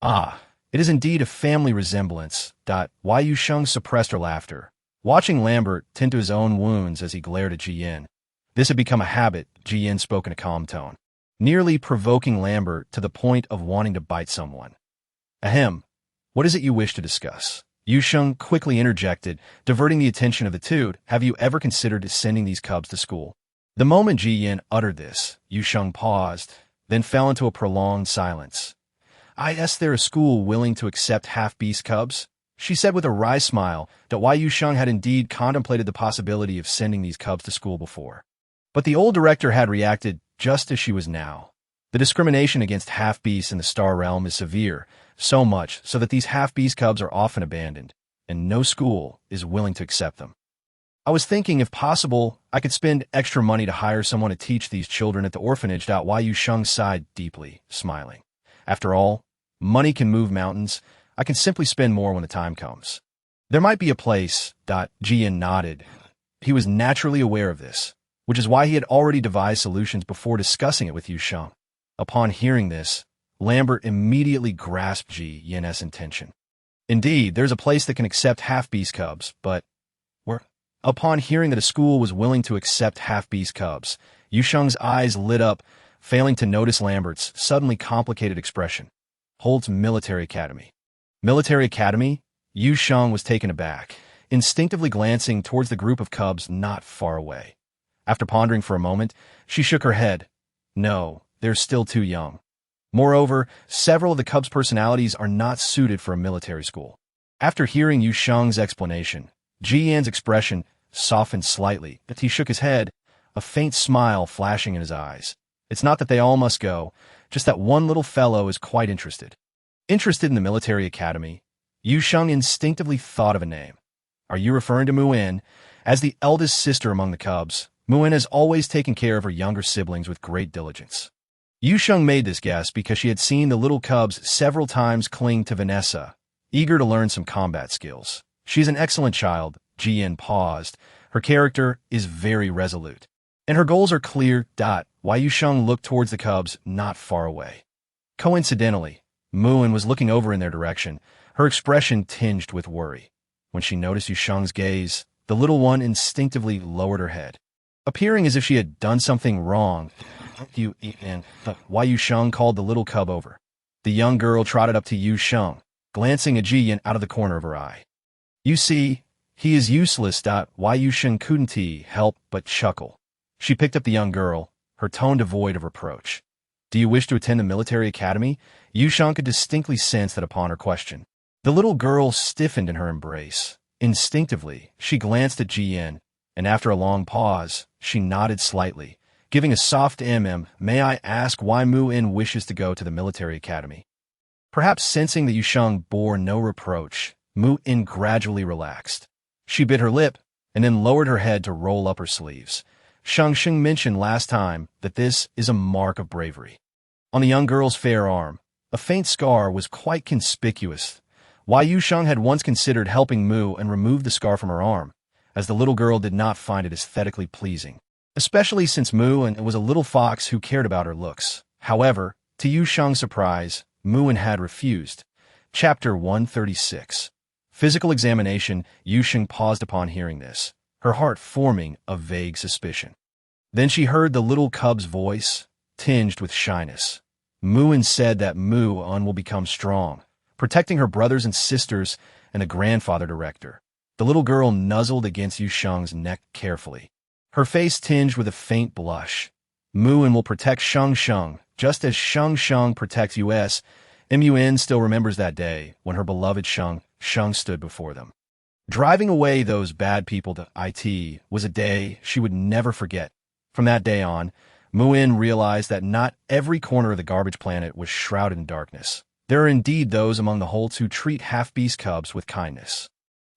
Ah, it is indeed a family resemblance. Yu Sheng suppressed her laughter, watching Lambert tend to his own wounds as he glared at Ji Yan. This had become a habit, Ji Yan spoke in a calm tone, nearly provoking Lambert to the point of wanting to bite someone. Ahem. What is it you wish to discuss? Yu Sheng quickly interjected, diverting the attention of the two. Have you ever considered sending these cubs to school? The moment Ji Yan uttered this, Yu Sheng paused, then fell into a prolonged silence. Is there a school willing to accept half-beast cubs? She said with a wry smile that Yu Sheng had indeed contemplated the possibility of sending these cubs to school before. But the old director had reacted just as she was now. The discrimination against half-beasts in the Star Realm is severe, so much so that these half-beast cubs are often abandoned, and no school is willing to accept them. I was thinking, if possible, I could spend extra money to hire someone to teach these children at the orphanage. Yu Sheng sighed deeply, smiling. After all, money can move mountains. I can simply spend more when the time comes. There might be a place. Ji Yan nodded. He was naturally aware of this, which is why he had already devised solutions before discussing it with Yu Sheng. Upon hearing this, Lambert immediately grasped Ji Yan's intention. Indeed, there's a place that can accept half-beast cubs, but where? Upon hearing that a school was willing to accept half-beast cubs, Yu Sheng's eyes lit up, failing to notice Lambert's suddenly complicated expression. Holt's Military Academy. Military Academy? Yu Sheng was taken aback, instinctively glancing towards the group of cubs not far away. After pondering for a moment, she shook her head. No, they're still too young. Moreover, several of the cubs' personalities are not suited for a military school. After hearing Yu Sheng's explanation, Ji Yan's expression softened slightly, but he shook his head, a faint smile flashing in his eyes. It's not that they all must go, just that one little fellow is quite interested. Interested in the military academy, Yu Sheng instinctively thought of a name. Are you referring to Muin? As the eldest sister among the cubs, Muin has always taken care of her younger siblings with great diligence. Yu Sheng made this guess because she had seen the little cubs several times cling to Vanessa, eager to learn some combat skills. She's an excellent child. Ji Yan paused. Her character is very resolute, and her goals are clear. Yu Sheng looked towards the cubs not far away. Coincidentally, Muin was looking over in their direction, her expression tinged with worry. When she noticed Yu Sheng's gaze, the little one instinctively lowered her head, appearing as if she had done something wrong. Yu Sheng called the little cub over. The young girl trotted up to Yu Sheng, glancing at Ji Yan out of the corner of her eye. You see, he is useless. Yu Sheng couldn't help but chuckle. She picked up the young girl, her tone devoid of reproach. Do you wish to attend the military academy? Yu Sheng could distinctly sense that upon her question. The little girl stiffened in her embrace. Instinctively, she glanced at Ji Yan, and after a long pause, she nodded slightly, giving a soft May I ask why Muin wishes to go to the military academy? Perhaps sensing that Yu Sheng bore no reproach, Mu-in gradually relaxed. She bit her lip, and then lowered her head to roll up her sleeves. Shang mentioned last time that this is a mark of bravery. On the young girl's fair arm, a faint scar was quite conspicuous. Yu Sheng had once considered helping Mu and remove the scar from her arm, as the little girl did not find it aesthetically pleasing, especially since Mu was a little fox who cared about her looks. However, to Yu Sheng's surprise, Mu had refused. Chapter 136. Physical examination. Yu Sheng paused upon hearing this, her heart forming a vague suspicion. Then she heard the little cub's voice, tinged with shyness. Mu said that Mu will become strong, protecting her brothers and sisters and the grandfather director. The little girl nuzzled against Yu Sheng's neck carefully, her face tinged with a faint blush. Mu will protect Sheng, just as Sheng protects US. Mun still remembers that day when her beloved Sheng stood before them. Driving away those bad people to IT was a day she would never forget. From that day on, Mu realized that not every corner of the garbage planet was shrouded in darkness. There are indeed those among the Holts who treat half-beast cubs with kindness.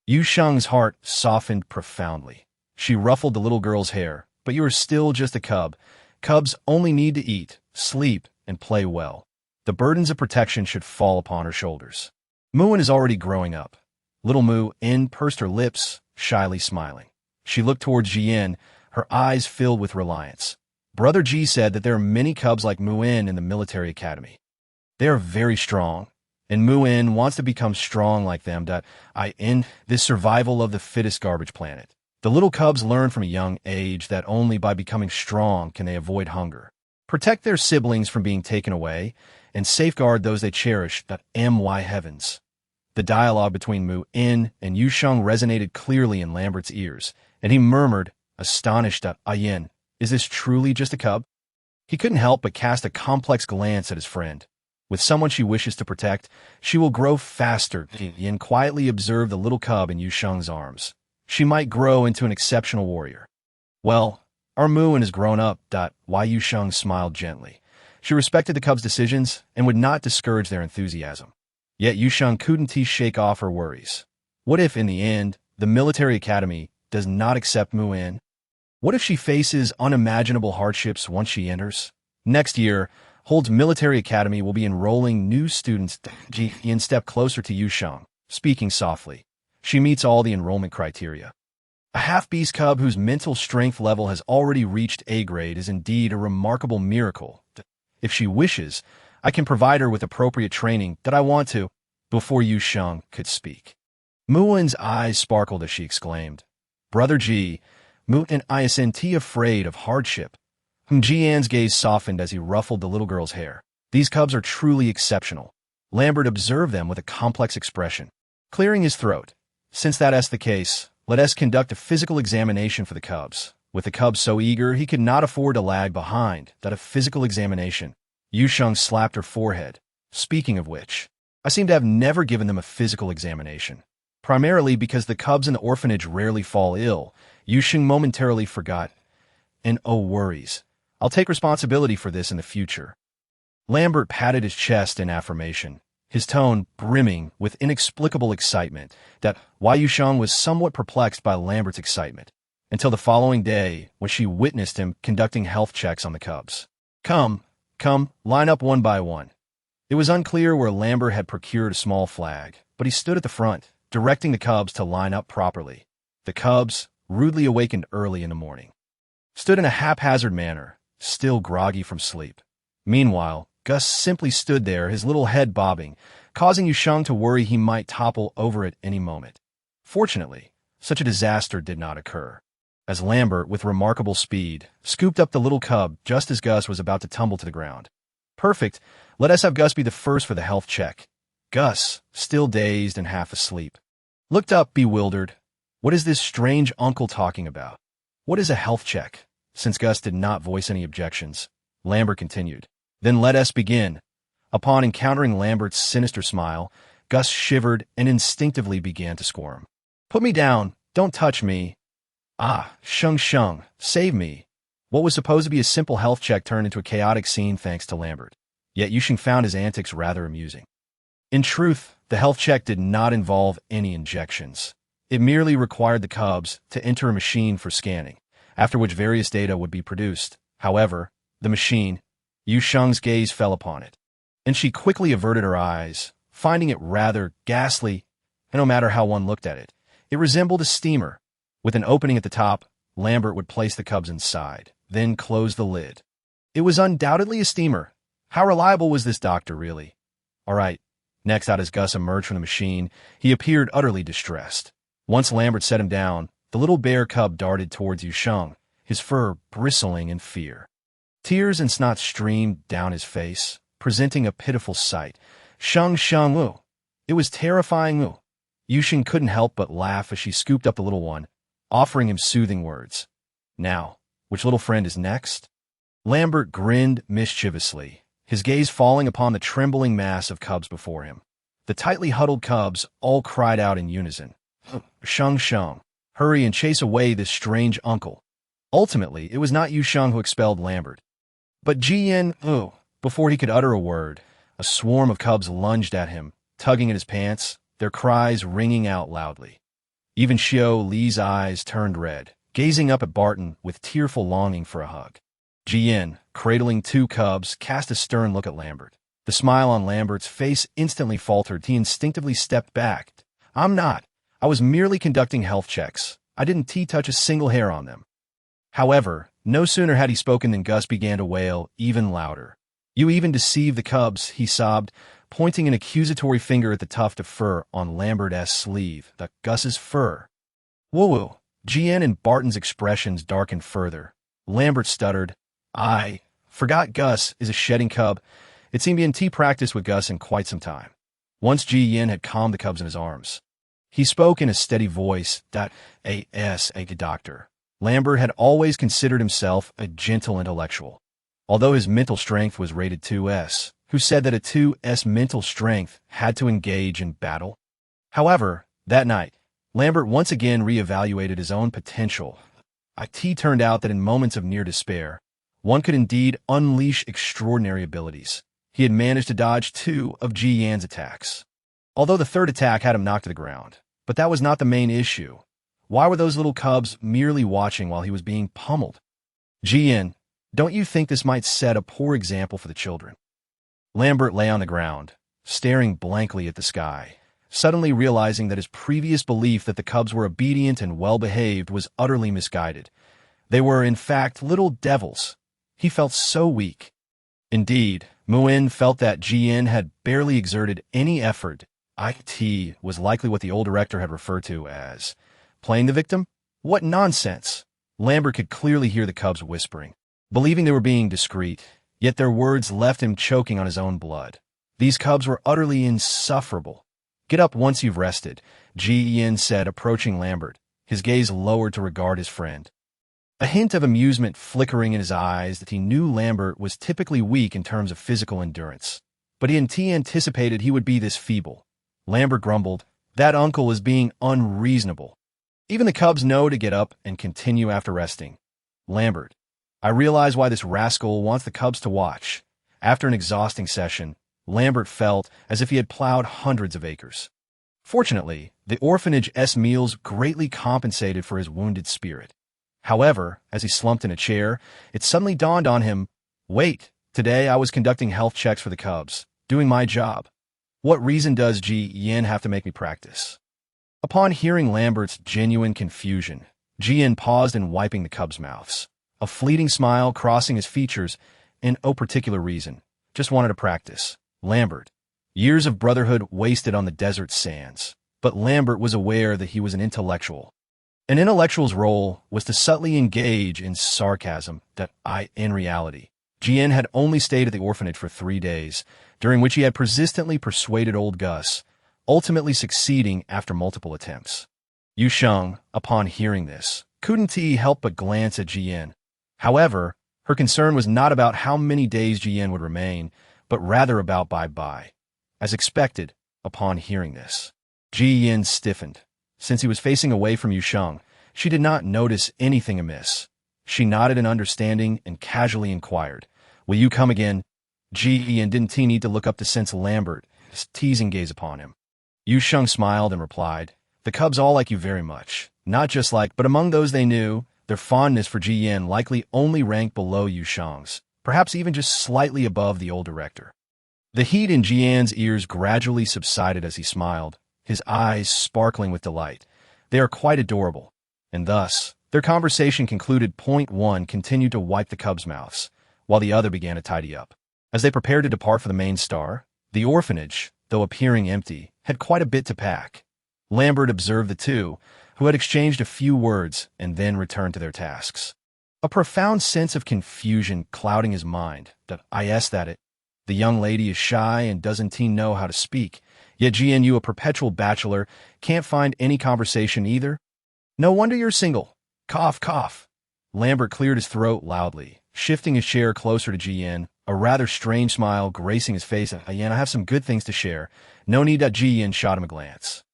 Yu Sheng's heart softened profoundly. She ruffled the little girl's hair. But you are still just a cub. Cubs only need to eat, sleep, and play well. The burdens of protection should fall upon her shoulders. Mu is already growing up. Little Mu pursed her lips, shyly smiling. She looked towards Jian, her eyes filled with reliance. Brother Ji said that there are many cubs like Mu in the military academy. They are very strong, and Mu wants to become strong like them. This survival of the fittest garbage planet. The little cubs learn from a young age that only by becoming strong can they avoid hunger, protect their siblings from being taken away, and safeguard those they cherish. My heavens. The dialogue between Mu and Yu Sheng resonated clearly in Lambert's ears, and he murmured, astonished, Ayin, is this truly just a cub? He couldn't help but cast a complex glance at his friend. With someone she wishes to protect, she will grow faster. Yin quietly observed the little cub in Yu Sheng's arms. She might grow into an exceptional warrior. Well, our Mu has grown up. Yu Sheng smiled gently. She respected the cub's decisions and would not discourage their enthusiasm. Yet Yu Sheng couldn't shake off her worries. What if, in the end, the military academy does not accept Mu in? What if she faces unimaginable hardships once she enters? Next year, Hold's military academy will be enrolling new students. Yin stepped closer to Yu Sheng, speaking softly. She meets all the enrollment criteria. A half-beast cub whose mental strength level has already reached A grade is indeed a remarkable miracle. If she wishes, I can provide her with appropriate training that I want to. Before Yu Sheng could speak, Muin's eyes sparkled as she exclaimed, Brother Ji, Mu and isn't afraid of hardship. Jian's gaze softened as he ruffled the little girl's hair. These cubs are truly exceptional. Lambert observed them with a complex expression, clearing his throat. Since that's the case, let us conduct a physical examination for the cubs. With the cubs so eager, he could not afford to lag behind. A physical examination. Yu Sheng slapped her forehead. Speaking of which, I seem to have never given them a physical examination. Primarily because the cubs in the orphanage rarely fall ill, Yu Sheng momentarily forgot. And oh worries. I'll take responsibility for this in the future. Lambert patted his chest in affirmation, his tone brimming with inexplicable excitement. Yu Sheng was somewhat perplexed by Lambert's excitement, until the following day when she witnessed him conducting health checks on the cubs. Come, line up one by one. It was unclear where Lambert had procured a small flag, but he stood at the front, directing the cubs to line up properly. The cubs, rudely awakened early in the morning, stood in a haphazard manner, still groggy from sleep. Meanwhile, Gus simply stood there, his little head bobbing, causing Yu Sheng to worry he might topple over at any moment. Fortunately, such a disaster did not occur, as Lambert, with remarkable speed, scooped up the little cub just as Gus was about to tumble to the ground. Perfect. Let us have Gus be the first for the health check. Gus, still dazed and half asleep, looked up bewildered. What is this strange uncle talking about? What is a health check? Since Gus did not voice any objections, Lambert continued. Then let us begin. Upon encountering Lambert's sinister smile, Gus shivered and instinctively began to squirm. Put me down. Don't touch me. Sheng, save me. What was supposed to be a simple health check turned into a chaotic scene thanks to Lambert. Yet Yu Sheng found his antics rather amusing. In truth, The health check did not involve any injections. It merely required the cubs to enter a machine for scanning, after which various data would be produced. However, the machine, Yu Sheng's gaze fell upon it, and she quickly averted her eyes, finding it rather ghastly, and no matter how one looked at it, it resembled a steamer. With an opening at the top, Lambert would place the cubs inside, then close the lid. It was undoubtedly a steamer. How reliable was this doctor, really? All right. Next out as Gus emerged from the machine, he appeared utterly distressed. Once Lambert set him down, the little bear cub darted towards Yu Sheng, his fur bristling in fear. Tears and snot streamed down his face, presenting a pitiful sight. Sheng Sheng Wu. It was terrifying Wu. Yu Sheng couldn't help but laugh as she scooped up the little one, offering him soothing words. Now, which little friend is next? Lambert grinned mischievously, his gaze falling upon the trembling mass of cubs before him. The tightly huddled cubs all cried out in unison. Sheng Sheng, hurry and chase away this strange uncle. Ultimately, it was not Yu Sheng who expelled Lambert, but Jian Wu. Before he could utter a word, a swarm of cubs lunged at him, tugging at his pants, their cries ringing out loudly. Even Xiao Li's eyes turned red, gazing up at Barton with tearful longing for a hug. Jian, cradling two cubs, cast a stern look at Lambert. The smile on Lambert's face instantly faltered. He instinctively stepped back. I was merely conducting health checks. I didn't touch a single hair on them. However, no sooner had he spoken than Gus began to wail even louder. You even deceived the cubs, he sobbed, pointing an accusatory finger at the tuft of fur on Lambert's sleeve, Gus's fur. Woo-woo. Jian and Barton's expressions darkened further. Lambert stuttered, I forgot Gus is a shedding cub. It seemed he hadn't practiced with Gus in quite some time. Once Ji Yin had calmed the cubs in his arms, he spoke in a steady voice, a doctor. Lambert had always considered himself a gentle intellectual, although his mental strength was rated 2S, who said that a 2S mental strength had to engage in battle. However, that night, Lambert once again reevaluated his own potential. It turned out that in moments of near despair, one could indeed unleash extraordinary abilities. He had managed to dodge 2 of Ji Yan's attacks, although the third attack had him knocked to the ground. But that was not the main issue. Why were those little cubs merely watching while he was being pummeled? Ji Yan, don't you think this might set a poor example for the children? Lambert lay on the ground, staring blankly at the sky, suddenly realizing that his previous belief that the cubs were obedient and well-behaved was utterly misguided. They were, in fact, little devils. He felt so weak. Indeed, Muin felt that Ji Yan had barely exerted any effort. It was likely what the old director had referred to as playing the victim? What nonsense! Lambert could clearly hear the cubs whispering, believing they were being discreet, yet their words left him choking on his own blood. These cubs were utterly insufferable. Get up once you've rested, Ji Yin said, approaching Lambert, his gaze lowered to regard his friend. A hint of amusement flickering in his eyes that he knew Lambert was typically weak in terms of physical endurance, but he anticipated he would be this feeble. Lambert grumbled, that uncle is being unreasonable. Even the cubs know to get up and continue after resting. Lambert, I realize why this rascal wants the cubs to watch. After an exhausting session, Lambert felt as if he had plowed hundreds of acres. Fortunately, the orphanage's meals greatly compensated for his wounded spirit. However, as he slumped in a chair, it suddenly dawned on him, wait, today I was conducting health checks for the cubs, doing my job. What reason does Ji Yin have to make me practice? Upon hearing Lambert's genuine confusion, Ji Yin paused in wiping the cubs' mouths, a fleeting smile crossing his features, and no particular reason, just wanted to practice. Lambert. Years of brotherhood wasted on the desert sands, but Lambert was aware that he was an intellectual. An intellectual's role was to subtly engage in sarcasm in reality. Ji Yin had only stayed at the orphanage for 3 days, during which he had persistently persuaded old Gus, ultimately succeeding after multiple attempts. Yu Sheng, upon hearing this, couldn't help but glance at Ji Yin. However, her concern was not about how many days Ji Yin would remain, but rather about bye-bye. As expected, upon hearing this, Ji Yin stiffened. Since he was facing away from Yu Sheng, she did not notice anything amiss. She nodded in understanding and casually inquired, will you come again? Ji Yin didn't need to look up to sense Lambert, his teasing gaze upon him. Yu Sheng smiled and replied, "The cubs all like you very much. Not just like, but among those they knew, their fondness for Ji Yin likely only ranked below Yu Sheng's, perhaps even just slightly above the old director." The heat in Ji Yan's ears gradually subsided as he smiled, his eyes sparkling with delight. "They are quite adorable." And thus, their conversation concluded. Point one continued to wipe the cubs' mouths, while the other began to tidy up. As they prepared to depart for the main star, the orphanage, though appearing empty, had quite a bit to pack. Lambert observed the two, who had exchanged a few words and then returned to their tasks. A profound sense of confusion clouding his mind. The young lady is shy and doesn't know how to speak, yet GNU, a perpetual bachelor, can't find any conversation either. No wonder you're single. Cough, cough. Lambert cleared his throat loudly, shifting his chair closer to GN, a rather strange smile gracing his face. I have some good things to share. No need. GN shot him a glance,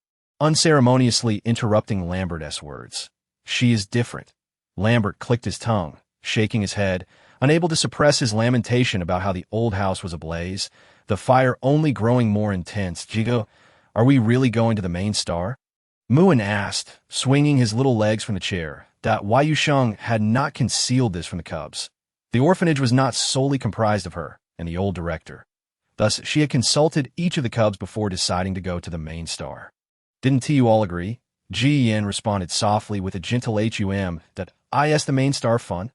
unceremoniously interrupting Lambert's words. She is different. Lambert clicked his tongue, shaking his head, unable to suppress his lamentation about how the old house was ablaze, the fire only growing more intense. Jigo, are we really going to the main star? Muin asked, swinging his little legs from the chair. Why Yu Sheng had not concealed this from the cubs. The orphanage was not solely comprised of her and the old director. Thus, she had consulted each of the cubs before deciding to go to the main star. Didn't you all agree? Ji Yin responded softly with a gentle HUM. Is the main star fun?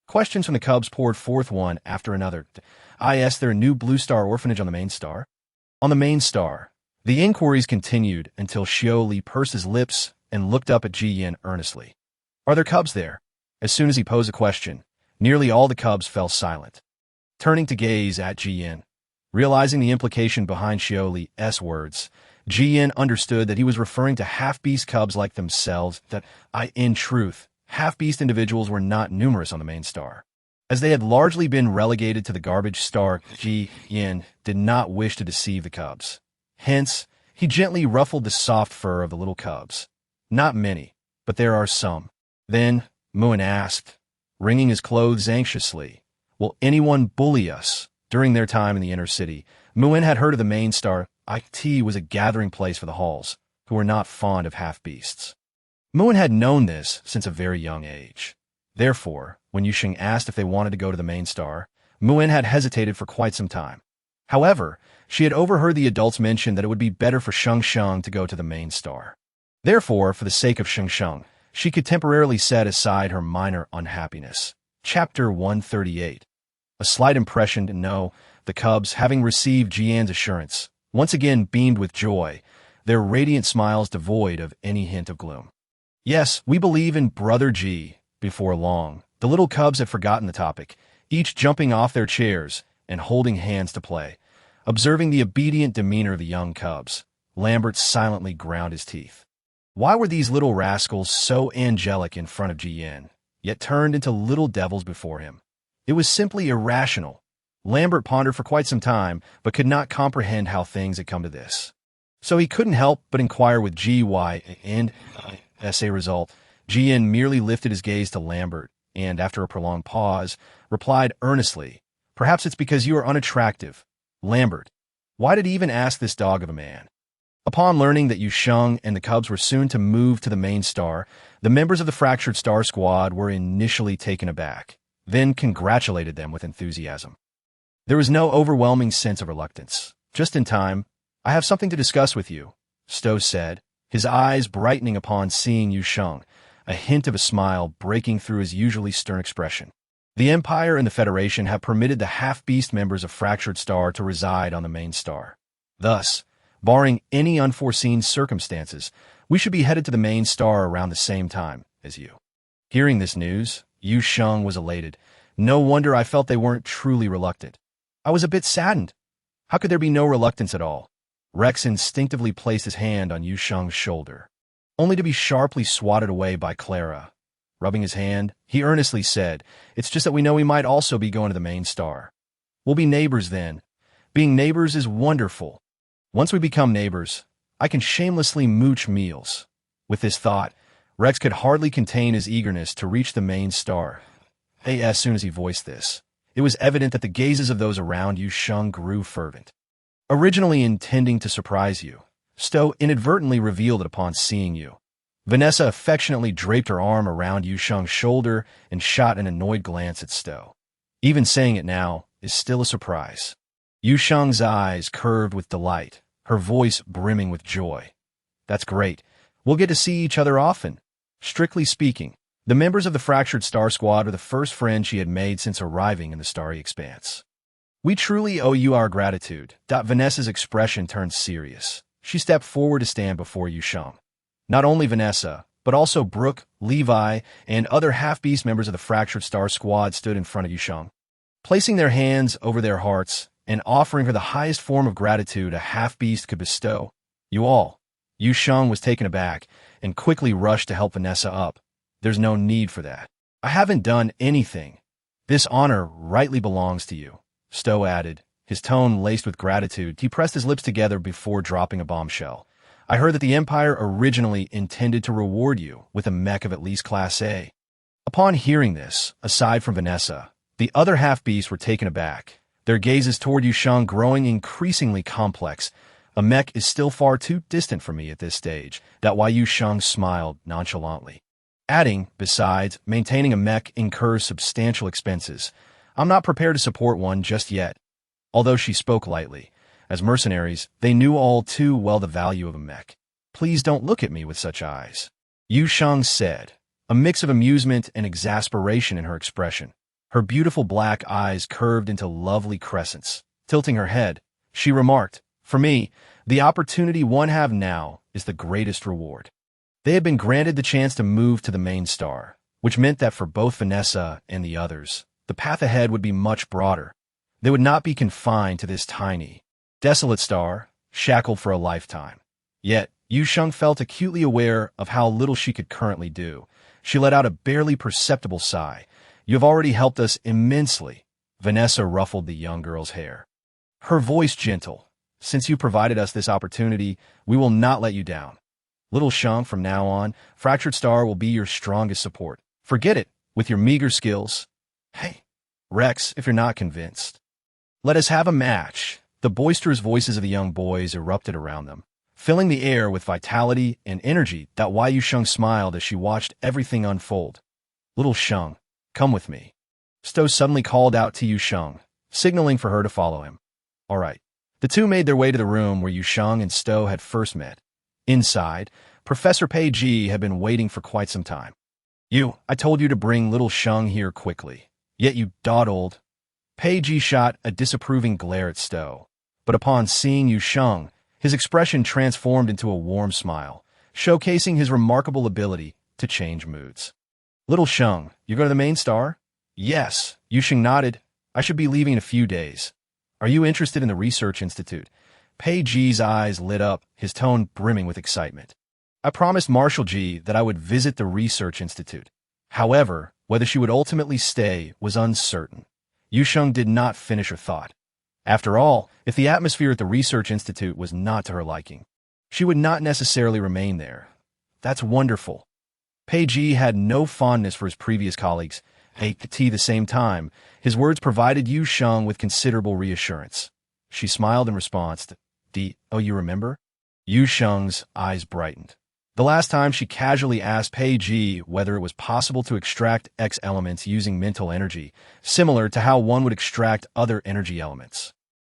Questions from the cubs poured forth one after another. Is there a new Blue Star orphanage on the main star? On the main star. The inquiries continued until Xiao Li pursed his lips and looked up at Ji Yin earnestly. Are there cubs there? As soon as he posed a question, nearly all the cubs fell silent. Turning to gaze at Ji Yin, realizing the implication behind Xiao Li's words, Ji Yin understood that he was referring to half-beast cubs like themselves, in truth, half-beast individuals were not numerous on the main star. As they had largely been relegated to the garbage star, Ji Yin did not wish to deceive the cubs. Hence, he gently ruffled the soft fur of the little cubs. Not many, but there are some. Then, Muin asked, wringing his clothes anxiously, will anyone bully us? During their time in the inner city, Muin had heard of the main star. It was a gathering place for the Halls, who were not fond of half-beasts. Muin had known this since a very young age. Therefore, when Yu Sheng asked if they wanted to go to the main star, Muin had hesitated for quite some time. However, she had overheard the adults mention that it would be better for Sheng Sheng to go to the main star. Therefore, for the sake of Sheng Sheng, she could temporarily set aside her minor unhappiness. Chapter 138. A slight impression to know, the cubs, having received Jian's assurance, once again beamed with joy, their radiant smiles devoid of any hint of gloom. Yes, we believe in Brother G. Before long, the little cubs had forgotten the topic, each jumping off their chairs and holding hands to play. Observing the obedient demeanor of the young cubs, Lambert silently ground his teeth. Why were these little rascals so angelic in front of Ji Yin, yet turned into little devils before him? It was simply irrational. Lambert pondered for quite some time, but could not comprehend how things had come to this. So he couldn't help but inquire with GY, and, as a result, Ji Yin merely lifted his gaze to Lambert, and, after a prolonged pause, replied earnestly, perhaps it's because you are unattractive. Lambert, why did he even ask this dog of a man? Upon learning that Yu Sheng and the cubs were soon to move to the main star, the members of the Fractured Star Squad were initially taken aback, then congratulated them with enthusiasm. There was no overwhelming sense of reluctance. Just in time, I have something to discuss with you, Stowe said, his eyes brightening upon seeing Yu Sheng, a hint of a smile breaking through his usually stern expression. The Empire and the Federation have permitted the half-beast members of Fractured Star to reside on the main star. Thus, barring any unforeseen circumstances, we should be headed to the main star around the same time as you. Hearing this news, Yu Sheng was elated. No wonder I felt they weren't truly reluctant. I was a bit saddened. How could there be no reluctance at all? Rex instinctively placed his hand on Yu Sheng's shoulder, only to be sharply swatted away by Clara. Rubbing his hand, he earnestly said, it's just that we know we might also be going to the main star. We'll be neighbors then. Being neighbors is wonderful. Once we become neighbors, I can shamelessly mooch meals. With this thought, Rex could hardly contain his eagerness to reach the main star. As soon as he voiced this, it was evident that the gazes of those around Yu Sheng grew fervent. Originally intending to surprise you, Stowe inadvertently revealed it upon seeing you. Vanessa affectionately draped her arm around Yu Sheng's shoulder and shot an annoyed glance at Stowe. Even saying it now is still a surprise. Yu Sheng's eyes curved with delight, her voice brimming with joy. That's great. We'll get to see each other often. Strictly speaking, the members of the Fractured Star Squad were the first friends she had made since arriving in the starry expanse. We truly owe you our gratitude. Vanessa's expression turned serious. She stepped forward to stand before Yu Sheng. Not only Vanessa, but also Brooke, Levi, and other half-beast members of the Fractured Star Squad stood in front of Yu Sheng, placing their hands over their hearts and offering her the highest form of gratitude a half-beast could bestow. You all. Yu Sheng was taken aback and quickly rushed to help Vanessa up. There's no need for that. I haven't done anything. This honor rightly belongs to you, Stowe added, his tone laced with gratitude. He pressed his lips together before dropping a bombshell. I heard that the Empire originally intended to reward you with a mech of at least Class A. Upon hearing this, aside from Vanessa, the other half-beasts were taken aback, their gazes toward Yu Sheng growing increasingly complex. A mech is still far too distant from me at this stage. That's why Yu Sheng smiled nonchalantly, adding, besides, maintaining a mech incurs substantial expenses. I'm not prepared to support one just yet. Although she spoke lightly, as mercenaries, they knew all too well the value of a mech. Please don't look at me with such eyes, Yu Sheng said, a mix of amusement and exasperation in her expression. Her beautiful black eyes curved into lovely crescents. Tilting her head, she remarked, For me, the opportunity one have now is the greatest reward. They had been granted the chance to move to the main star, which meant that for both Vanessa and the others, the path ahead would be much broader. They would not be confined to this tiny, desolate star, shackled for a lifetime. Yet, Yu Sheng felt acutely aware of how little she could currently do. She let out a barely perceptible sigh. You have already helped us immensely. Vanessa ruffled the young girl's hair, her voice gentle. Since you provided us this opportunity, we will not let you down. Little Sheng, from now on, Fractured Star will be your strongest support. Forget it, with your meager skills. Hey, Rex, if you're not convinced, let us have a match. The boisterous voices of the young boys erupted around them, filling the air with vitality and energy. That why Yu Sheng smiled as she watched everything unfold. Little Sheng, come with me. Stowe suddenly called out to Yu Sheng, signaling for her to follow him. All right. The two made their way to the room where Yu Sheng and Stowe had first met. Inside, Professor Pei Ji had been waiting for quite some time. I told you to bring little Sheng here quickly. Yet you dawdled. Pei Ji shot a disapproving glare at Stowe. But upon seeing Yu Sheng, his expression transformed into a warm smile, showcasing his remarkable ability to change moods. Little Sheng, you go to the main star? Yes, Yu Sheng nodded. I should be leaving in a few days. Are you interested in the Research Institute? Pei Ji's eyes lit up, his tone brimming with excitement. I promised Marshal Ji that I would visit the Research Institute. However, whether she would ultimately stay was uncertain. Yu Sheng did not finish her thought. After all, if the atmosphere at the Research Institute was not to her liking, she would not necessarily remain there. That's wonderful. Pei Ji had no fondness for his previous colleagues. At the same time, his words provided Yu Sheng with considerable reassurance. She smiled in response. Oh, you remember? Yu Sheng's eyes brightened. The last time she casually asked Pei Ji whether it was possible to extract X elements using mental energy, similar to how one would extract other energy elements.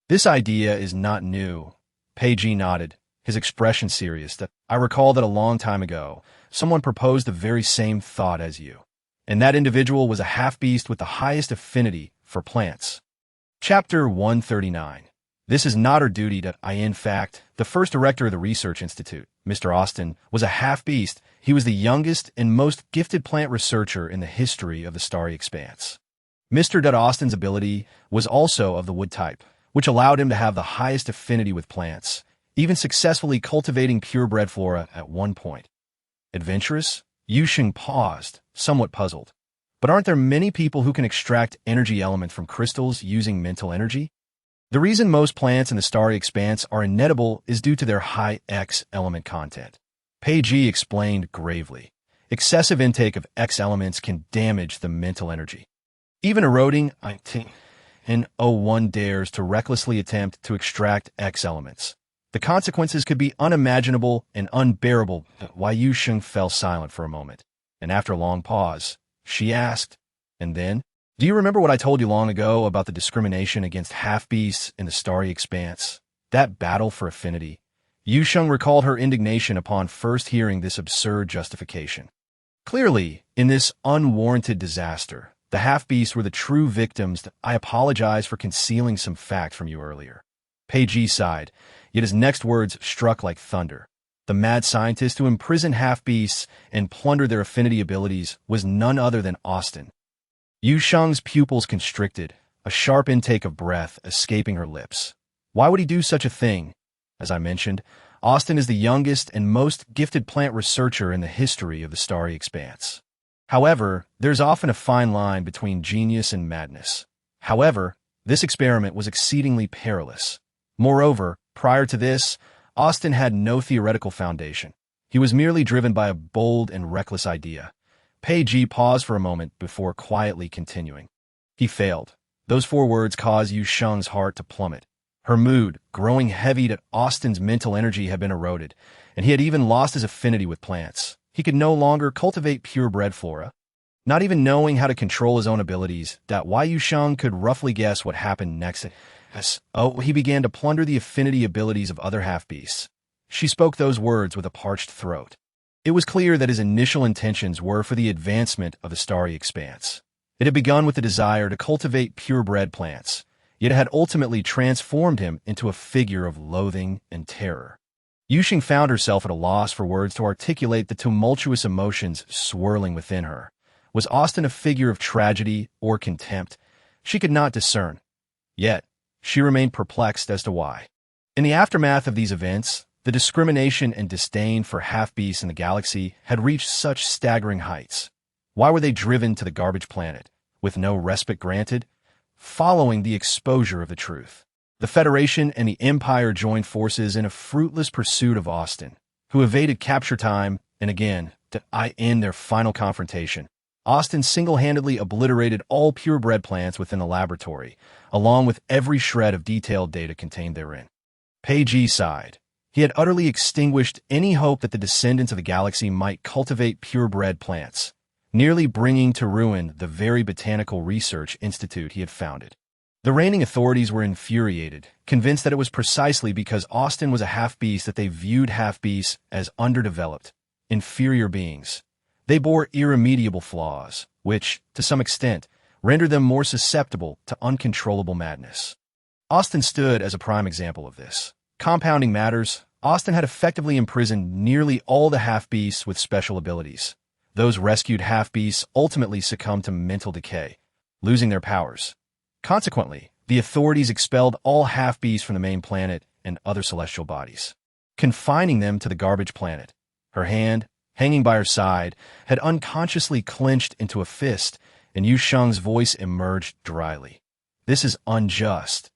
This idea is not new. Pei Ji nodded, his expression serious. I recall that a long time ago, someone proposed the very same thought as you. And that individual was a half-beast with the highest affinity for plants. Chapter 139. This is not our duty to in fact, the first director of the Research Institute, Mr. Austin, was a half-beast. He was the youngest and most gifted plant researcher in the history of the starry expanse. Mr. Austin's ability was also of the wood type, which allowed him to have the highest affinity with plants, even successfully cultivating purebred flora at one point. Adventurous? Yu Sheng paused, somewhat puzzled. But aren't there many people who can extract energy elements from crystals using mental energy? The reason most plants in the starry expanse are inedible is due to their high X element content. Pei Ji explained gravely. Excessive intake of X elements can damage the mental energy, even eroding and one dares to recklessly attempt to extract X elements. The consequences could be unimaginable and unbearable. Yu Sheng fell silent for a moment, and after a long pause, she asked, "And then? Do you remember what I told you long ago about the discrimination against half-beasts in the starry expanse? That battle for affinity?" Yu Sheng recalled her indignation upon first hearing this absurd justification. Clearly, in this unwarranted disaster, the half-beasts were the true victims. "I apologize for concealing some fact from you earlier." Pei sighed, yet his next words struck like thunder. The mad scientist who imprisoned half-beasts and plundered their affinity abilities was none other than Austin. Yu Sheng's pupils constricted, a sharp intake of breath escaping her lips. Why would he do such a thing? As I mentioned, Austin is the youngest and most gifted plant researcher in the history of the starry expanse. However, there's often a fine line between genius and madness. However, this experiment was exceedingly perilous. Moreover, prior to this, Austin had no theoretical foundation. He was merely driven by a bold and reckless idea. Pei paused for a moment before quietly continuing. He failed. Those 4 words caused Yu Sheng's heart to plummet. Her mood, growing heavy that Austin's mental energy had been eroded, and he had even lost his affinity with plants. He could no longer cultivate purebred flora. Not even knowing how to control his own abilities, Yu Sheng could roughly guess what happened next. He began to plunder the affinity abilities of other half-beasts. She spoke those words with a parched throat. It was clear that his initial intentions were for the advancement of the starry expanse. It had begun with the desire to cultivate purebred plants, yet it had ultimately transformed him into a figure of loathing and terror. Yu Sheng found herself at a loss for words to articulate the tumultuous emotions swirling within her. Was Austin a figure of tragedy or contempt? She could not discern. Yet, she remained perplexed as to why. In the aftermath of these events, the discrimination and disdain for half-beasts in the galaxy had reached such staggering heights. Why were they driven to the garbage planet, with no respite granted? Following the exposure of the truth, the Federation and the Empire joined forces in a fruitless pursuit of Austin, who evaded capture time, and again, to end their final confrontation. Austin single-handedly obliterated all purebred plants within the laboratory, along with every shred of detailed data contained therein. Pei sighed. He had utterly extinguished any hope that the descendants of the galaxy might cultivate purebred plants, nearly bringing to ruin the very botanical research institute he had founded. The reigning authorities were infuriated, convinced that it was precisely because Austin was a half-beast that they viewed half-beasts as underdeveloped, inferior beings. They bore irremediable flaws, which, to some extent, rendered them more susceptible to uncontrollable madness. Austin stood as a prime example of this. Compounding matters, Austin had effectively imprisoned nearly all the half-beasts with special abilities. Those rescued half-beasts ultimately succumbed to mental decay, losing their powers. Consequently, the authorities expelled all half-beasts from the main planet and other celestial bodies, confining them to the garbage planet. Her hand, hanging by her side, had unconsciously clenched into a fist, and Yu Sheng's voice emerged dryly. "This is unjust.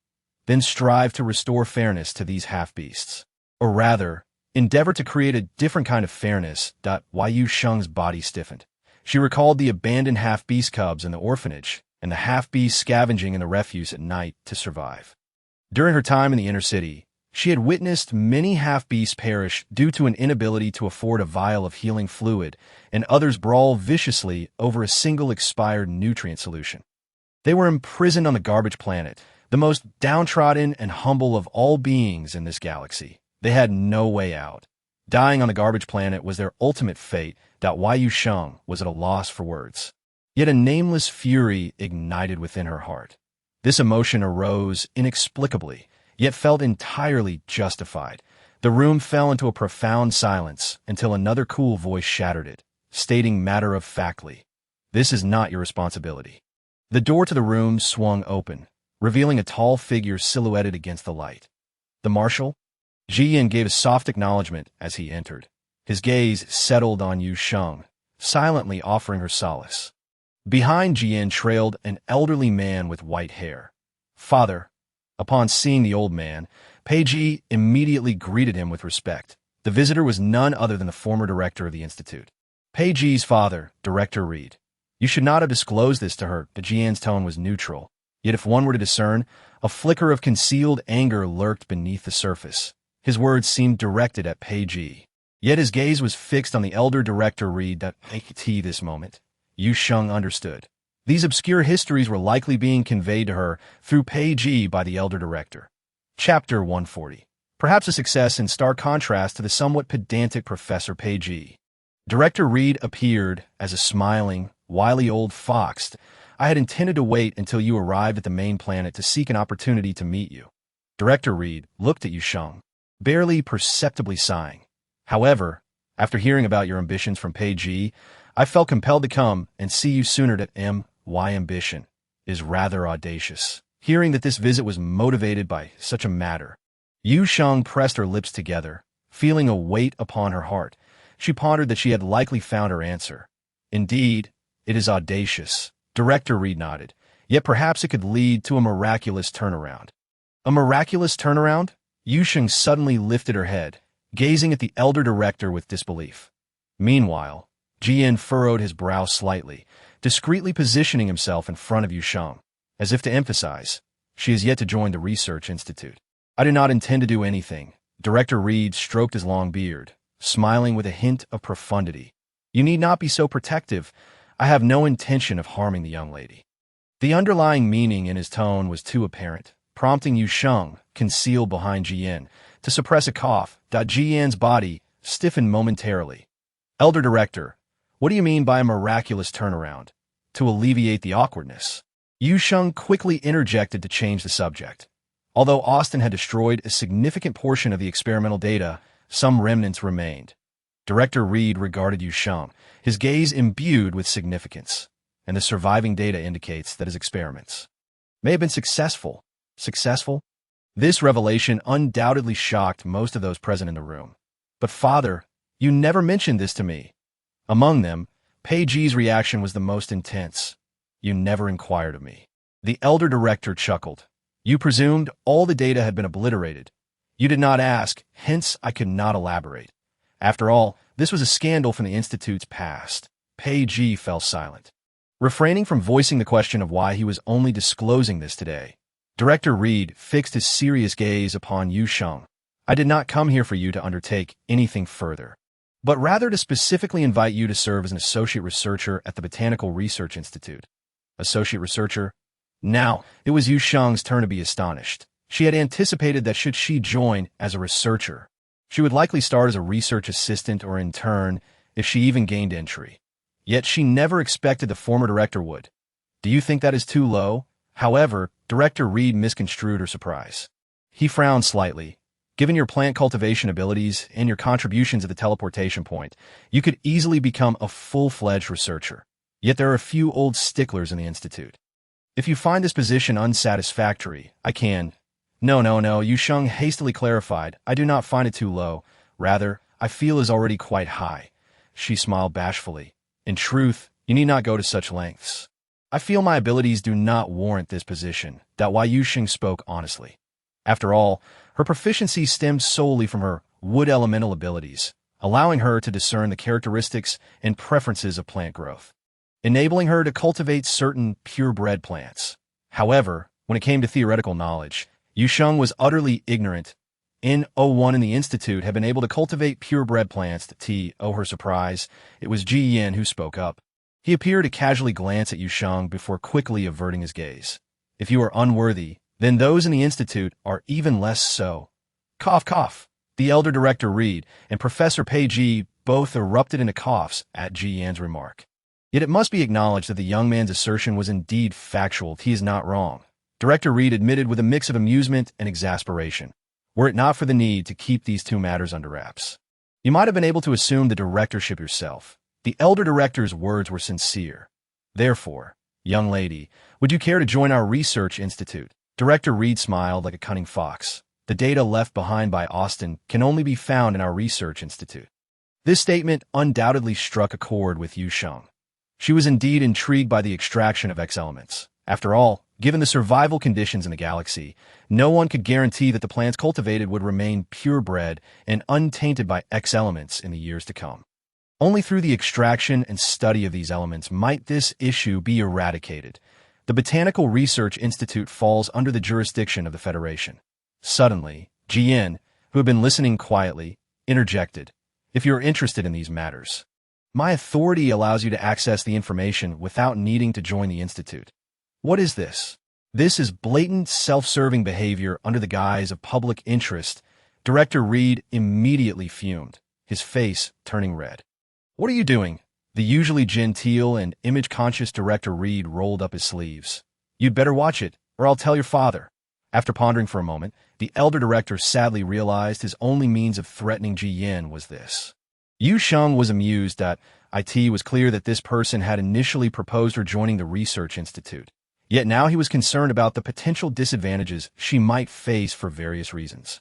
Then strive to restore fairness to these half-beasts. Or rather, endeavor to create a different kind of fairness." Yu Sheng's body stiffened. She recalled the abandoned half-beast cubs in the orphanage and the half-beasts scavenging in the refuse at night to survive. During her time in the inner city, she had witnessed many half-beasts perish due to an inability to afford a vial of healing fluid, and others brawl viciously over a single expired nutrient solution. They were imprisoned on the garbage planet, the most downtrodden and humble of all beings in this galaxy. They had no way out. Dying on the garbage planet was their ultimate fate. Yu Sheng was at a loss for words. Yet a nameless fury ignited within her heart. This emotion arose inexplicably, yet felt entirely justified. The room fell into a profound silence until another cool voice shattered it, stating matter-of-factly, "This is not your responsibility." The door to the room swung open, revealing a tall figure silhouetted against the light. "The Marshal?" Jian gave a soft acknowledgement as he entered. His gaze settled on Yu Sheng, silently offering her solace. Behind Jian trailed an elderly man with white hair. "Father." Upon seeing the old man, Pei immediately greeted him with respect. The visitor was none other than the former director of the institute. Pei's father, Director Reed. "You should not have disclosed this to her." Jian's tone was neutral. Yet if one were to discern, a flicker of concealed anger lurked beneath the surface. His words seemed directed at Pei. Yet his gaze was fixed on the elder director Reed. At this moment, Yu Sheng understood. These obscure histories were likely being conveyed to her through Pei by the elder director. Chapter 140. Perhaps a success in stark contrast to the somewhat pedantic Professor Pei. Director Reed appeared as a smiling, wily old fox. I had intended to wait until you arrived at the main planet to seek an opportunity to meet you. Director Reed looked at Yu Sheng, barely perceptibly sighing. However, after hearing about your ambitions from Pei, I felt compelled to come and see you sooner. My ambition is rather audacious. Hearing that this visit was motivated by such a matter, Yu Sheng pressed her lips together, feeling a weight upon her heart. She pondered that she had likely found her answer. Indeed, it is audacious. Director Reed nodded. Yet perhaps it could lead to a miraculous turnaround. A miraculous turnaround? Yu Sheng suddenly lifted her head, gazing at the elder director with disbelief. Meanwhile, Jian furrowed his brow slightly, discreetly positioning himself in front of Yu Sheng, as if to emphasize, she is yet to join the research institute. I do not intend to do anything. Director Reed stroked his long beard, smiling with a hint of profundity. You need not be so protective. I have no intention of harming the young lady. The underlying meaning in his tone was too apparent, prompting Yu Sheng, concealed behind Jian, to suppress a cough. Jian's body stiffened momentarily. Elder Director, what do you mean by a miraculous turnaround? To alleviate the awkwardness. Yu Sheng quickly interjected to change the subject. Although Austin had destroyed a significant portion of the experimental data, some remnants remained. Director Reed regarded Yu Sheng, his gaze imbued with significance, and the surviving data indicates that his experiments may have been successful. Successful? This revelation undoubtedly shocked most of those present in the room. But Father, you never mentioned this to me. Among them, Pei's reaction was the most intense. You never inquired of me. The elder director chuckled. You presumed all the data had been obliterated. You did not ask, hence I could not elaborate. After all, this was a scandal from the Institute's past. Pei fell silent, refraining from voicing the question of why he was only disclosing this today. Director Reed fixed his serious gaze upon Yu Sheng. I did not come here for you to undertake anything further, but rather to specifically invite you to serve as an associate researcher at the Botanical Research Institute. Associate researcher? Now, it was Yu Sheng's turn to be astonished. She had anticipated that should she join as a researcher, she would likely start as a research assistant or intern if she even gained entry. Yet she never expected the former director would. Do you think that is too low? However, Director Reed misconstrued her surprise. He frowned slightly. Given your plant cultivation abilities and your contributions at the teleportation point, you could easily become a full-fledged researcher. Yet there are a few old sticklers in the Institute. If you find this position unsatisfactory, I can... No, Yu Sheng hastily clarified. I do not find it too low. Rather, I feel it is already quite high. She smiled bashfully. In truth, you need not go to such lengths. I feel my abilities do not warrant this position. That why Yu Sheng spoke honestly. After all, her proficiency stemmed solely from her wood elemental abilities, allowing her to discern the characteristics and preferences of plant growth, enabling her to cultivate certain purebred plants. However, when it came to theoretical knowledge, Yu Sheng was utterly ignorant. N01 in the Institute had been able to cultivate purebred plants. To her surprise, it was Jian who spoke up. He appeared to casually glance at Yu Sheng before quickly averting his gaze. If you are unworthy, then those in the Institute are even less so. Cough, cough. The elder director Reed and Professor Pei both erupted into coughs at Jian's remark. Yet it must be acknowledged that the young man's assertion was indeed factual. He is not wrong. Director Reed admitted with a mix of amusement and exasperation, were it not for the need to keep these two matters under wraps. You might have been able to assume the directorship yourself. The elder director's words were sincere. Therefore, young lady, would you care to join our research institute? Director Reed smiled like a cunning fox. The data left behind by Austin can only be found in our research institute. This statement undoubtedly struck a chord with Yu Sheng. She was indeed intrigued by the extraction of X elements. After all, given the survival conditions in the galaxy, no one could guarantee that the plants cultivated would remain purebred and untainted by X elements in the years to come. Only through the extraction and study of these elements might this issue be eradicated. The Botanical Research Institute falls under the jurisdiction of the Federation. Suddenly, Jian, who had been listening quietly, interjected, "If you're interested in these matters, my authority allows you to access the information without needing to join the Institute." What is this? This is blatant self-serving behavior under the guise of public interest. Director Reed immediately fumed, his face turning red. "What are you doing?" The usually genteel and image-conscious Director Reed rolled up his sleeves. "You'd better watch it, or I'll tell your father." After pondering for a moment, the elder director sadly realized his only means of threatening Ji Yin was this. Yu Sheng was amused that it was clear that this person had initially proposed her joining the research institute. Yet now he was concerned about the potential disadvantages she might face for various reasons.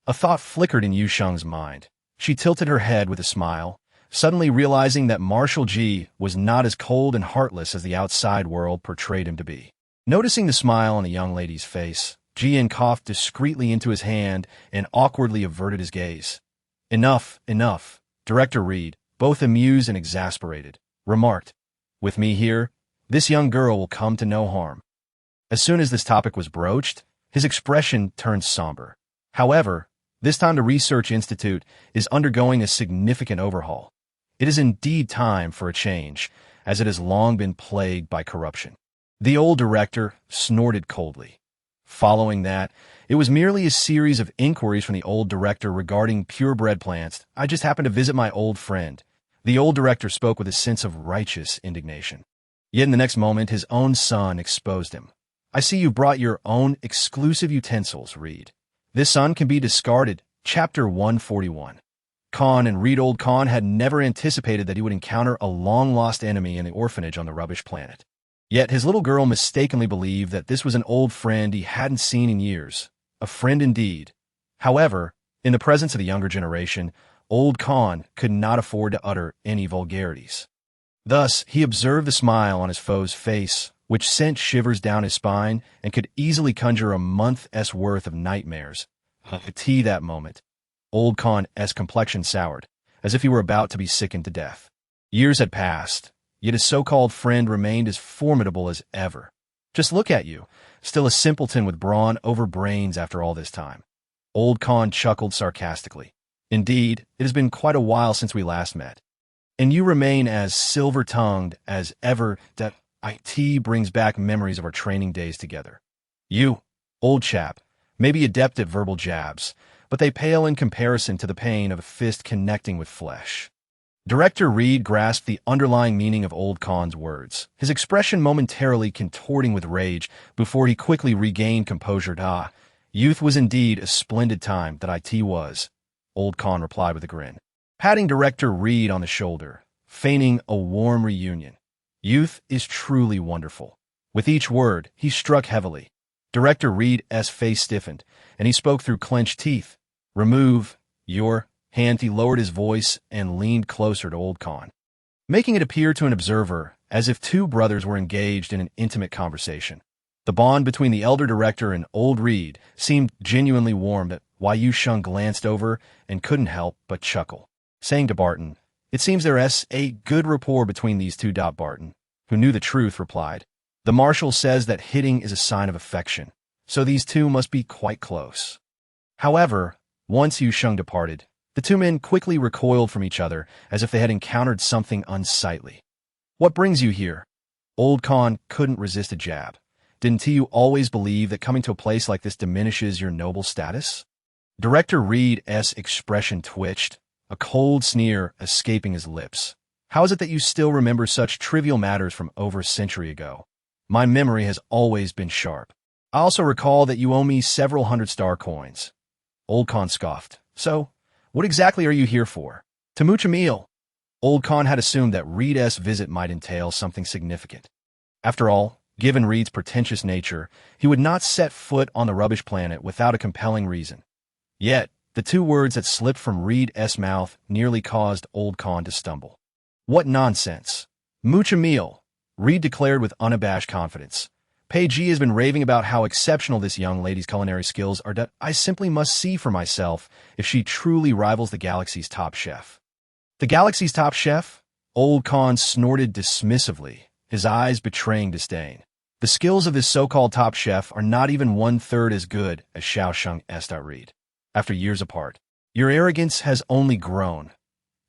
A thought flickered in Yu Sheng's mind. She tilted her head with a smile, suddenly realizing that Marshal Ji was not as cold and heartless as the outside world portrayed him to be. Noticing the smile on the young lady's face, Ji Yin coughed discreetly into his hand and awkwardly averted his gaze. "Enough, enough," Director Reed, both amused and exasperated, remarked. "With me here, this young girl will come to no harm." As soon as this topic was broached, his expression turned somber. However, this time the Research Institute is undergoing a significant overhaul. It is indeed time for a change, as it has long been plagued by corruption. The old director snorted coldly. Following that, it was merely a series of inquiries from the old director regarding purebred plants. "I just happened to visit my old friend." The old director spoke with a sense of righteous indignation. Yet in the next moment, his own son exposed him. "I see you brought your own exclusive utensils, Reed. This son can be discarded." Chapter 141. Khan and Reed. Old Khan had never anticipated that he would encounter a long-lost enemy in the orphanage on the rubbish planet. Yet his little girl mistakenly believed that this was an old friend he hadn't seen in years. A friend indeed. However, in the presence of the younger generation, Old Khan could not afford to utter any vulgarities. Thus, he observed the smile on his foe's face, which sent shivers down his spine and could easily conjure a month's worth of nightmares. That moment, Old Khan's complexion soured, as if he were about to be sickened to death. Years had passed, yet his so-called friend remained as formidable as ever. "Just look at you, still a simpleton with brawn over brains after all this time." Old Khan chuckled sarcastically. "Indeed, it has been quite a while since we last met. And you remain as silver-tongued as ever. That it brings back memories of our training days together. You, old chap, may be adept at verbal jabs, but they pale in comparison to the pain of a fist connecting with flesh." Director Reed grasped the underlying meaning of Old Khan's words, his expression momentarily contorting with rage before he quickly regained composure. Youth was indeed a splendid time, that it was," Old Khan replied with a grin, patting Director Reed on the shoulder, feigning a warm reunion. "Youth is truly wonderful." With each word, he struck heavily. Director Reed's face stiffened, and he spoke through clenched teeth. "Remove your hand." He lowered his voice and leaned closer to Old Khan, making it appear to an observer as if two brothers were engaged in an intimate conversation. The bond between the elder director and old Reed seemed genuinely warm, that why Yu Sheng glanced over and couldn't help but chuckle, saying to Barton, "It seems there's a good rapport between these two." Barton, who knew the truth, replied, "The Marshal says that hitting is a sign of affection, so these two must be quite close." However, once Yu Sheng departed, the two men quickly recoiled from each other as if they had encountered something unsightly. "What brings you here?" Old Khan couldn't resist a jab. "Didn't you always believe that coming to a place like this diminishes your noble status?" Director Reed's expression twitched, a cold sneer escaping his lips. "How is it that you still remember such trivial matters from over a century ago? My memory has always been sharp. I also recall that you owe me several hundred star coins." Old Khan scoffed. "So, what exactly are you here for?" "To mooch a meal." Old Khan had assumed that Reed's visit might entail something significant. After all, given Reed's pretentious nature, he would not set foot on the rubbish planet without a compelling reason. Yet, the two words that slipped from Reed's mouth nearly caused Old Khan to stumble. "What nonsense. Mooch a meal," Reed declared with unabashed confidence. "Peiji has been raving about how exceptional this young lady's culinary skills are, that I simply must see for myself if she truly rivals the galaxy's top chef." "The galaxy's top chef?" Old Khan snorted dismissively, his eyes betraying disdain. "The skills of this so-called top chef are not even one-third as good as Xiao Sheng's. Reed. after years apart. Your arrogance has only grown.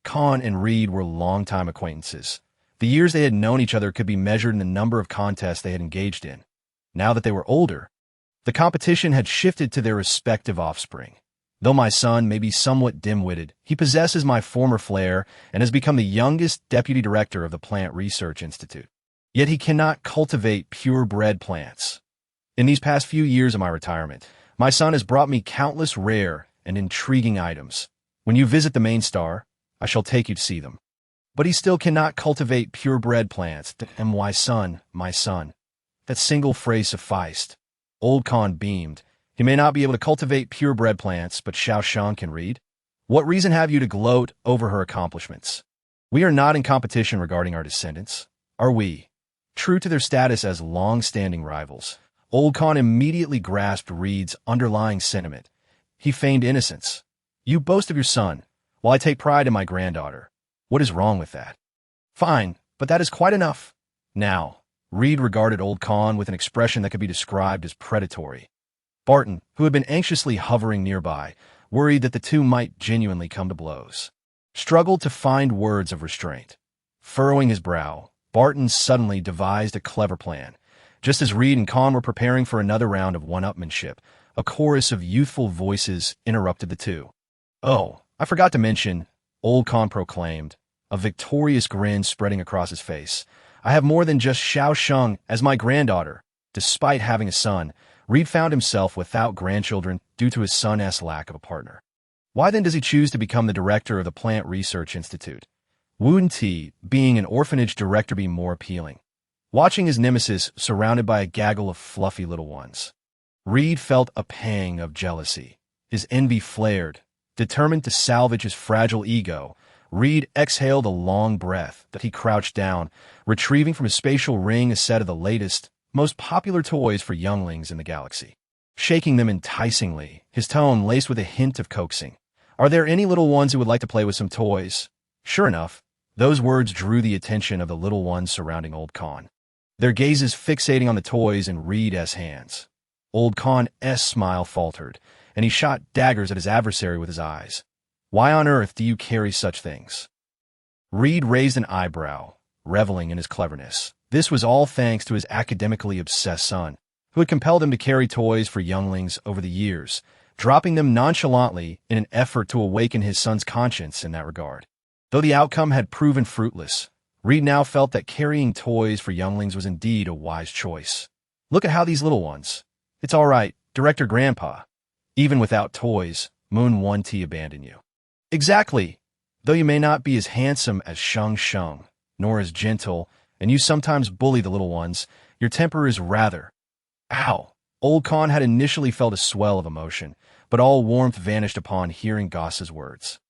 Con and Reed were longtime acquaintances. The years they had known each other could be measured in the number of contests they had engaged in. Now that they were older, the competition had shifted to their respective offspring. Though my son may be somewhat dim-witted, he possesses my former flair and has become the youngest deputy director of the Plant Research Institute. Yet he cannot cultivate purebred plants. In these past few years of my retirement, my son has brought me countless rare and intriguing items. When you visit the main star, I shall take you to see them. But he still cannot cultivate purebred plants. And my son. That single phrase sufficed. Old Con beamed. He may not be able to cultivate purebred plants, but Yu Sheng can read. What reason have you to gloat over her accomplishments? We are not in competition regarding our descendants, are we? True to their status as long-standing rivals, Old Con immediately grasped Reed's underlying sentiment. He feigned innocence. You boast of your son, while I take pride in my granddaughter. What is wrong with that? Fine, but that is quite enough. Now, Reed regarded Old Con with an expression that could be described as predatory. Barton, who had been anxiously hovering nearby, worried that the two might genuinely come to blows, struggled to find words of restraint. Furrowing his brow, Barton suddenly devised a clever plan. Just as Reed and Con were preparing for another round of one-upmanship, a chorus of youthful voices interrupted the two. Oh, I forgot to mention, Old Con proclaimed, a victorious grin spreading across his face. I have more than just Yu Sheng as my granddaughter. Despite having a son, Reed found himself without grandchildren due to his son's lack of a partner. Why then does he choose to become the director of the Plant Research Institute? Wouldn't he, being an orphanage director, be more appealing? Watching his nemesis surrounded by a gaggle of fluffy little ones, Reed felt a pang of jealousy. His envy flared. Determined to salvage his fragile ego, Reed exhaled a long breath that he crouched down, retrieving from his spatial ring a set of the latest, most popular toys for younglings in the galaxy. Shaking them enticingly, his tone laced with a hint of coaxing. Are there any little ones who would like to play with some toys? Sure enough, those words drew the attention of the little ones surrounding Old Con, their gazes fixating on the toys in Reed's hands. Old Con's smile faltered, and he shot daggers at his adversary with his eyes. Why on earth do you carry such things? Reed raised an eyebrow, reveling in his cleverness. This was all thanks to his academically obsessed son, who had compelled him to carry toys for younglings over the years, dropping them nonchalantly in an effort to awaken his son's conscience in that regard. Though the outcome had proven fruitless, Reed now felt that carrying toys for younglings was indeed a wise choice. Look at how these little ones. It's all right, Director Grandpa. Even without toys, Moon 1T abandon you. Exactly. Though you may not be as handsome as Sheng Sheng, nor as gentle, and you sometimes bully the little ones, your temper is rather... Ow! Old Con had initially felt a swell of emotion, but all warmth vanished upon hearing Goss's words.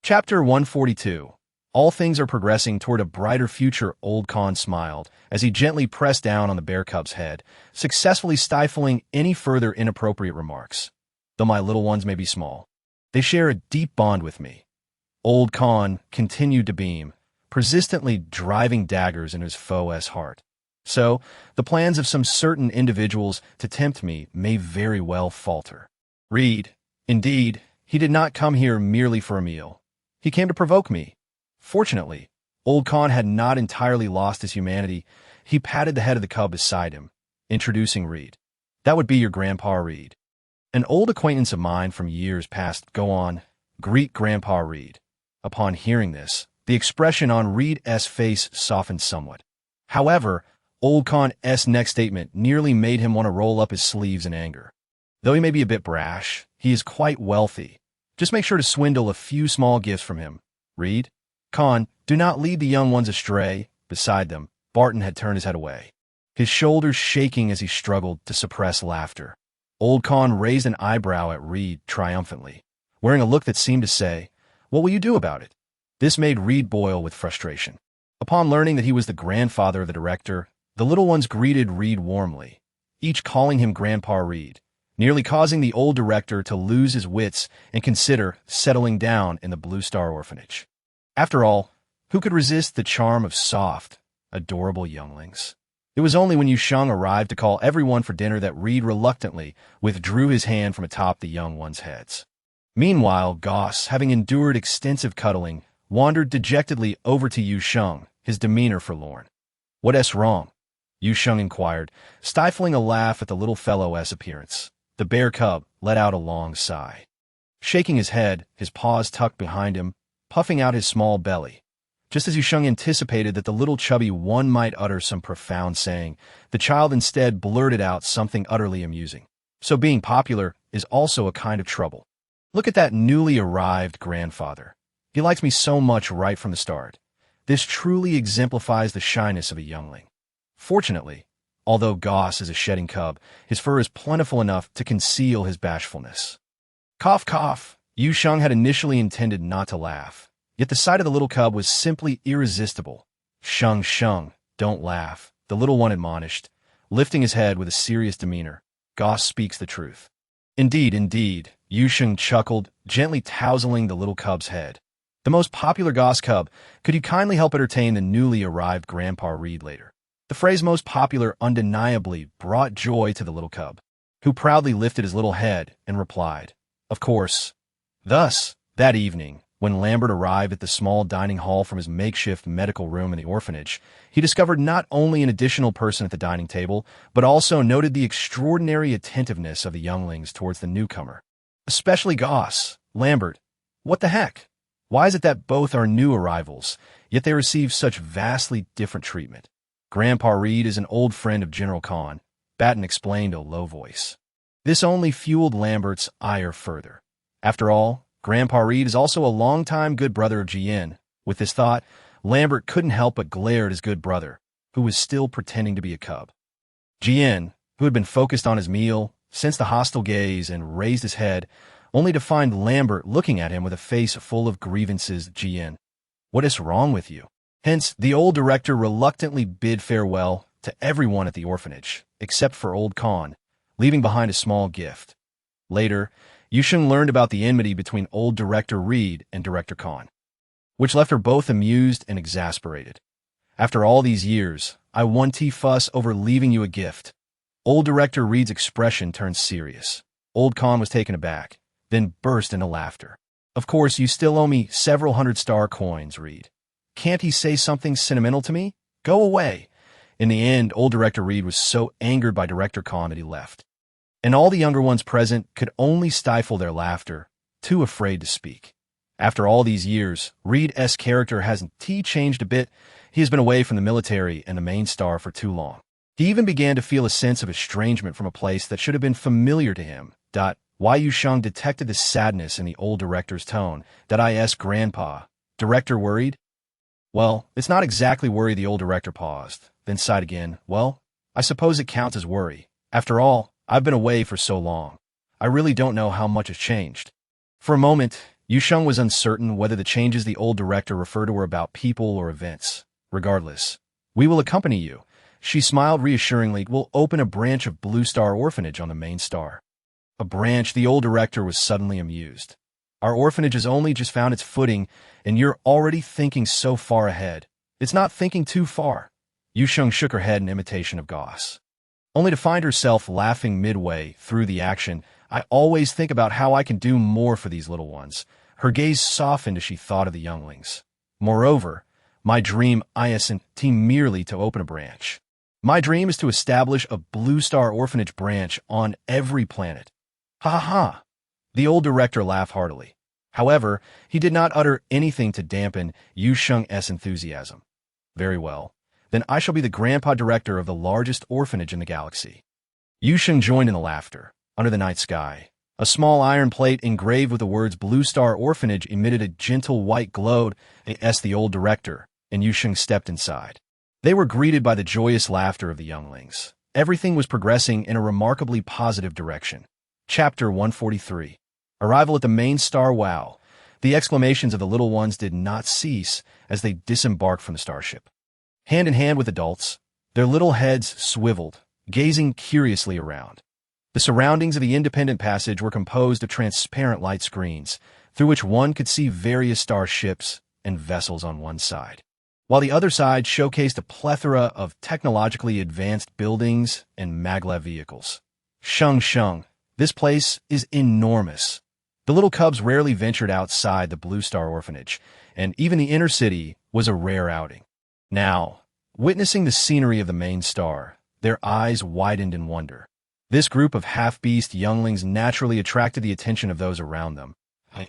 Chapter 142. All things are progressing toward a brighter future. Old Con smiled as he gently pressed down on the bear cub's head, successfully stifling any further inappropriate remarks. Though my little ones may be small, they share a deep bond with me. Old Con continued to beam, persistently driving daggers into his foe's heart. So, the plans of some certain individuals to tempt me may very well falter. Reed, indeed, he did not come here merely for a meal. He came to provoke me. Fortunately, Old Con had not entirely lost his humanity. He patted the head of the cub beside him, introducing Reed. That would be your Grandpa Reed. An old acquaintance of mine from years past. Go on, greet Grandpa Reed. Upon hearing this, the expression on Reed's face softened somewhat. However, Old Con's next statement nearly made him want to roll up his sleeves in anger. Though he may be a bit brash, he is quite wealthy. Just make sure to swindle a few small gifts from him. Reed? Con, do not lead the young ones astray. Beside them, Barton had turned his head away, his shoulders shaking as he struggled to suppress laughter. Old Con raised an eyebrow at Reed triumphantly, wearing a look that seemed to say, "What will you do about it?" This made Reed boil with frustration. Upon learning that he was the grandfather of the director, the little ones greeted Reed warmly, each calling him Grandpa Reed, nearly causing the old director to lose his wits and consider settling down in the Blue Star Orphanage. After all, who could resist the charm of soft, adorable younglings? It was only when Yu Sheng arrived to call everyone for dinner that Reed reluctantly withdrew his hand from atop the young ones' heads. Meanwhile, Goss, having endured extensive cuddling, wandered dejectedly over to Yu Sheng, his demeanor forlorn. "What's wrong?" Yu Sheng inquired, stifling a laugh at the little fellow's appearance. The bear cub let out a long sigh. Shaking his head, his paws tucked behind him, puffing out his small belly. Just as Yu Sheng anticipated that the little chubby one might utter some profound saying, the child instead blurted out something utterly amusing. "So being popular is also a kind of trouble. Look at that newly arrived grandfather. He likes me so much right from the start. This truly exemplifies the shyness of a youngling." Fortunately, although Goss is a shedding cub, his fur is plentiful enough to conceal his bashfulness. Cough, cough. Yu Sheng had initially intended not to laugh, yet the sight of the little cub was simply irresistible. "Sheng, Sheng, don't laugh," the little one admonished, lifting his head with a serious demeanor. "Goss speaks the truth." "Indeed, indeed," Yu Sheng chuckled, gently tousling the little cub's head. "The most popular Goss cub, could you kindly help entertain the newly arrived Grandpa Reed later?" The phrase "most popular" undeniably brought joy to the little cub, who proudly lifted his little head and replied, "Of course." Thus, that evening, when Lambert arrived at the small dining hall from his makeshift medical room in the orphanage, he discovered not only an additional person at the dining table, but also noted the extraordinary attentiveness of the younglings towards the newcomer. Especially Goss. "Lambert, what the heck? Why is it that both are new arrivals, yet they receive such vastly different treatment?" "Grandpa Reed is an old friend of General Khan," Batten explained in a low voice. This only fueled Lambert's ire further. After all, Grandpa Reed is also a longtime good brother of Jian. With this thought, Lambert couldn't help but glare at his good brother, who was still pretending to be a cub. Jian, who had been focused on his meal, sensed the hostile gaze and raised his head, only to find Lambert looking at him with a face full of grievances. "Jian, what is wrong with you?" Hence, the old director reluctantly bid farewell to everyone at the orphanage, except for old Khan, leaving behind a small gift. Later, Yu Sheng learned about the enmity between old Director Reed and Director Khan, which left her both amused and exasperated. "After all these years, I want to fuss over leaving you a gift." Old Director Reed's expression turned serious. Old Khan was taken aback, then burst into laughter. "Of course, you still owe me several hundred star coins, Reed. Can't he say something sentimental to me? Go away." In the end, old Director Reed was so angered by Director Khan that he left. And all the younger ones present could only stifle their laughter, too afraid to speak. After all these years, Reed's character hasn't changed a bit. He has been away from the military and the main star for too long. He even began to feel a sense of estrangement from a place that should have been familiar to him. Why Yu Sheng detected the sadness in the old director's tone. Grandpa. Director worried? "Well, it's not exactly worry." The old director paused, then sighed again. "Well, I suppose it counts as worry. After all, I've been away for so long. I really don't know how much has changed." For a moment, Yu Sheng was uncertain whether the changes the old director referred to were about people or events. "Regardless, we will accompany you." She smiled reassuringly. "We'll open a branch of Blue Star Orphanage on the main star." A branch? The old director was suddenly amused. "Our orphanage has only just found its footing, and you're already thinking so far ahead." "It's not thinking too far." Yu Sheng shook her head in imitation of Goss, only to find herself laughing midway through the action. "I always think about how I can do more for these little ones." Her gaze softened as she thought of the younglings. "Moreover, my dream isn't merely to open a branch. My dream is to establish a Blue Star Orphanage branch on every planet." "Ha ha ha." The old director laughed heartily. However, he did not utter anything to dampen Yu Sheng's enthusiasm. "Very well. Then I shall be the grandpa director of the largest orphanage in the galaxy." Yu Sheng joined in the laughter. Under the night sky, a small iron plate engraved with the words "Blue Star Orphanage" emitted a gentle white glow. The old director and Yu Sheng stepped inside. They were greeted by the joyous laughter of the younglings. Everything was progressing in a remarkably positive direction. Chapter 143. Arrival at the main star. Wow! The exclamations of the little ones did not cease as they disembarked from the starship. Hand in hand with adults, their little heads swiveled, gazing curiously around. The surroundings of the independent passage were composed of transparent light screens, through which one could see various starships and vessels on one side, while the other side showcased a plethora of technologically advanced buildings and maglev vehicles. "Sheng, this place is enormous." The little cubs rarely ventured outside the Blue Star orphanage, and even the inner city was a rare outing. Now, witnessing the scenery of the main star, their eyes widened in wonder. This group of half-beast younglings naturally attracted the attention of those around them,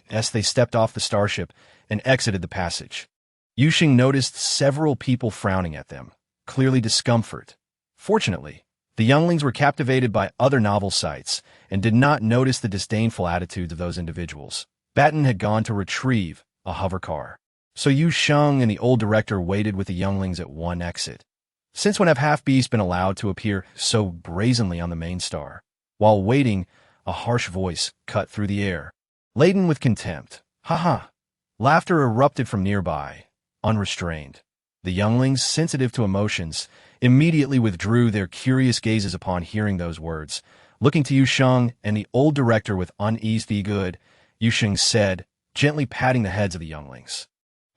as they stepped off the starship and exited the passage. Yu Sheng noticed several people frowning at them, clearly discomfort. Fortunately, the younglings were captivated by other novel sights and did not notice the disdainful attitudes of those individuals. Batten had gone to retrieve a hover car, so Yu Sheng and the old director waited with the younglings at one exit. Since when have half-beasts been allowed to appear so brazenly on the main star? While waiting, a harsh voice cut through the air, laden with contempt. Ha ha! Laughter erupted from nearby, unrestrained. The younglings, sensitive to emotions, immediately withdrew their curious gazes upon hearing those words. Looking to Yu Sheng and the old director with unease, "Be good," Yu Sheng said, gently patting the heads of the younglings.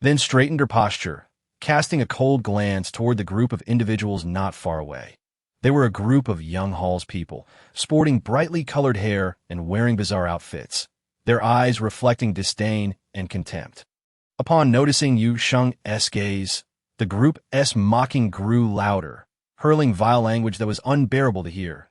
Then straightened her posture, casting a cold glance toward the group of individuals not far away. They were a group of young Hall's people, sporting brightly colored hair and wearing bizarre outfits, their eyes reflecting disdain and contempt. Upon noticing Yu Sheng's gaze, the group's mocking grew louder, hurling vile language that was unbearable to hear.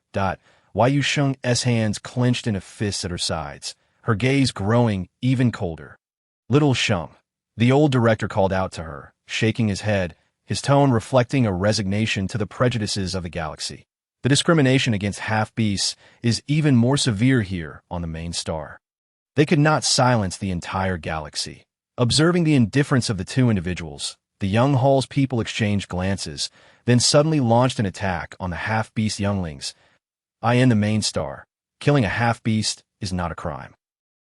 While Yu Sheng's hands clenched into fists at her sides, her gaze growing even colder. "Little Sheng," the old director called out to her, shaking his head, his tone reflecting a resignation to the prejudices of the galaxy. The discrimination against half-beasts is even more severe here on the main star. They could not silence the entire galaxy. Observing the indifference of the two individuals, the young Hall's people exchanged glances, then suddenly launched an attack on the half-beast younglings. In the main star, killing a half-beast is not a crime.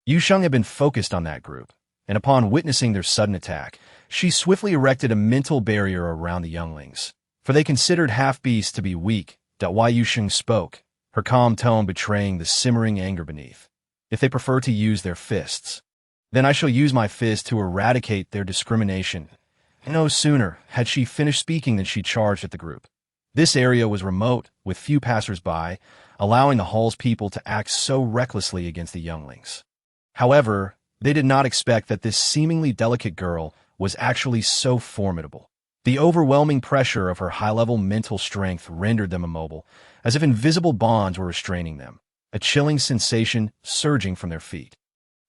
Yu Sheng had been focused on that group, and upon witnessing their sudden attack, she swiftly erected a mental barrier around the younglings, for they considered half-beasts to be weak. While Yu Sheng spoke, her calm tone betraying the simmering anger beneath. "If they prefer to use their fists, then I shall use my fist to eradicate their discrimination." No sooner had she finished speaking than she charged at the group. This area was remote, with few passers-by, allowing the Hall's people to act so recklessly against the younglings. However, they did not expect that this seemingly delicate girl was actually so formidable. The overwhelming pressure of her high-level mental strength rendered them immobile, as if invisible bonds were restraining them, a chilling sensation surging from their feet.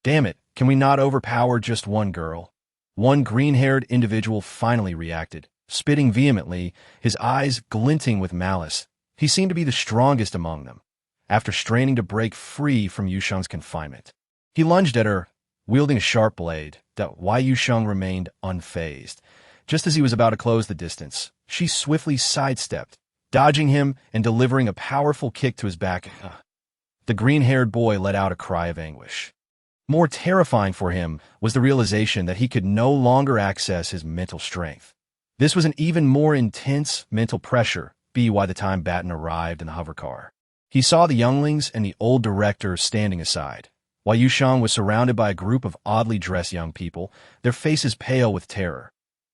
"Damn it, can we not overpower just one girl?" One green-haired individual finally reacted, spitting vehemently, his eyes glinting with malice. He seemed to be the strongest among them. After straining to break free from Yu Sheng's confinement, he lunged at her, wielding a sharp blade. While Yu Sheng remained unfazed. Just as he was about to close the distance, she swiftly sidestepped, dodging him and delivering a powerful kick to his back. The green-haired boy let out a cry of anguish. More terrifying for him was the realization that he could no longer access his mental strength. This was an even more intense mental pressure, by the time Batten arrived in the hover car. He saw the younglings and the old director standing aside, while Yu Sheng was surrounded by a group of oddly dressed young people, their faces pale with terror.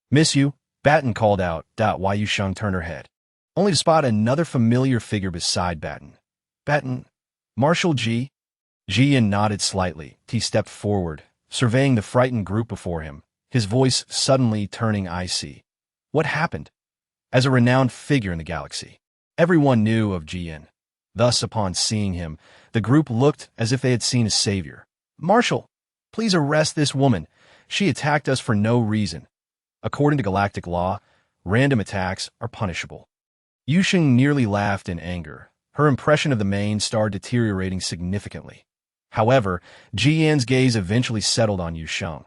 "Miss you," Batten called out. While Yu Sheng turned her head, only to spot another familiar figure beside Batten. "Batten, Marshal G?" Jian nodded slightly. He stepped forward, surveying the frightened group before him, his voice suddenly turning icy. What happened? As a renowned figure in the galaxy, everyone knew of Jian. Thus, upon seeing him, the group looked as if they had seen a savior. "Marshal, please arrest this woman. She attacked us for no reason." According to galactic law, random attacks are punishable. Yu Sheng nearly laughed in anger, her impression of the main star deteriorating significantly. However, Jian's gaze eventually settled on Yu Sheng.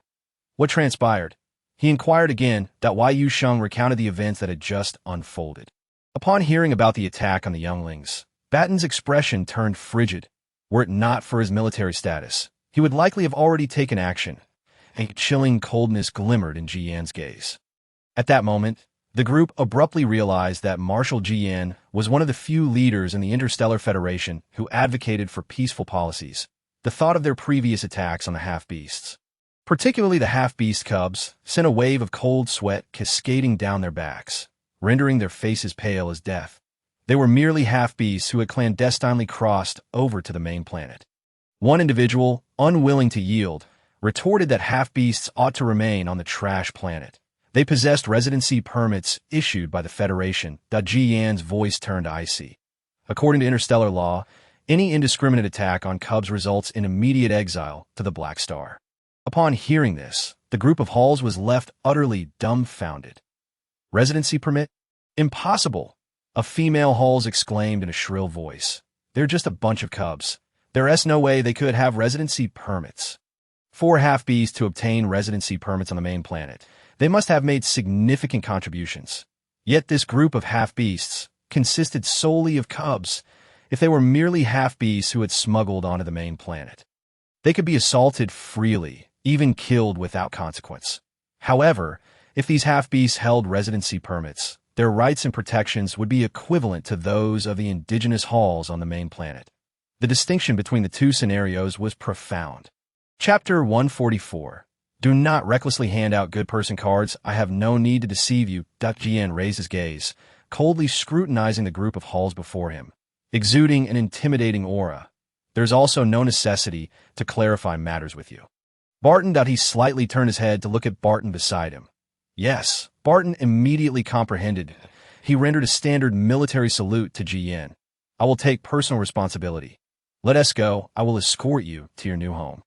What transpired? He inquired again, while Yu Sheng recounted the events that had just unfolded. Upon hearing about the attack on the younglings, Batten's expression turned frigid. Were it not for his military status, he would likely have already taken action. A chilling coldness glimmered in Jian's gaze. At that moment, the group abruptly realized that Marshal Jian was one of the few leaders in the Interstellar Federation who advocated for peaceful policies. The thought of their previous attacks on the half-beasts, particularly the half-beast cubs, sent a wave of cold sweat cascading down their backs, rendering their faces pale as death. They were merely half-beasts who had clandestinely crossed over to the main planet. One individual, unwilling to yield, retorted that half-beasts ought to remain on the trash planet. They possessed residency permits issued by the Federation. Ji Yan's voice turned icy. According to interstellar law, any indiscriminate attack on cubs results in immediate exile to the Black Star. Upon hearing this, the group of Halls was left utterly dumbfounded. Residency permit? Impossible! A female Halls exclaimed in a shrill voice. They're just a bunch of cubs. There's no way they could have residency permits. 4 half-beasts to obtain residency permits on the main planet. They must have made significant contributions. Yet this group of half-beasts consisted solely of cubs. If they were merely half-beasts who had smuggled onto the main planet, they could be assaulted freely, even killed without consequence. However, if these half-beasts held residency permits, their rights and protections would be equivalent to those of the indigenous Halls on the main planet. The distinction between the two scenarios was profound. Chapter 144. Do not recklessly hand out good person cards. I have no need to deceive you. Jian raised his gaze, coldly scrutinizing the group of Halls before him, exuding an intimidating aura. There's also no necessity to clarify matters with you. Barton. He slightly turned his head to look at Barton beside him. Yes, Barton immediately comprehended. He rendered a standard military salute to Ji Yan. I will take personal responsibility. Let us go. I will escort you to your new home.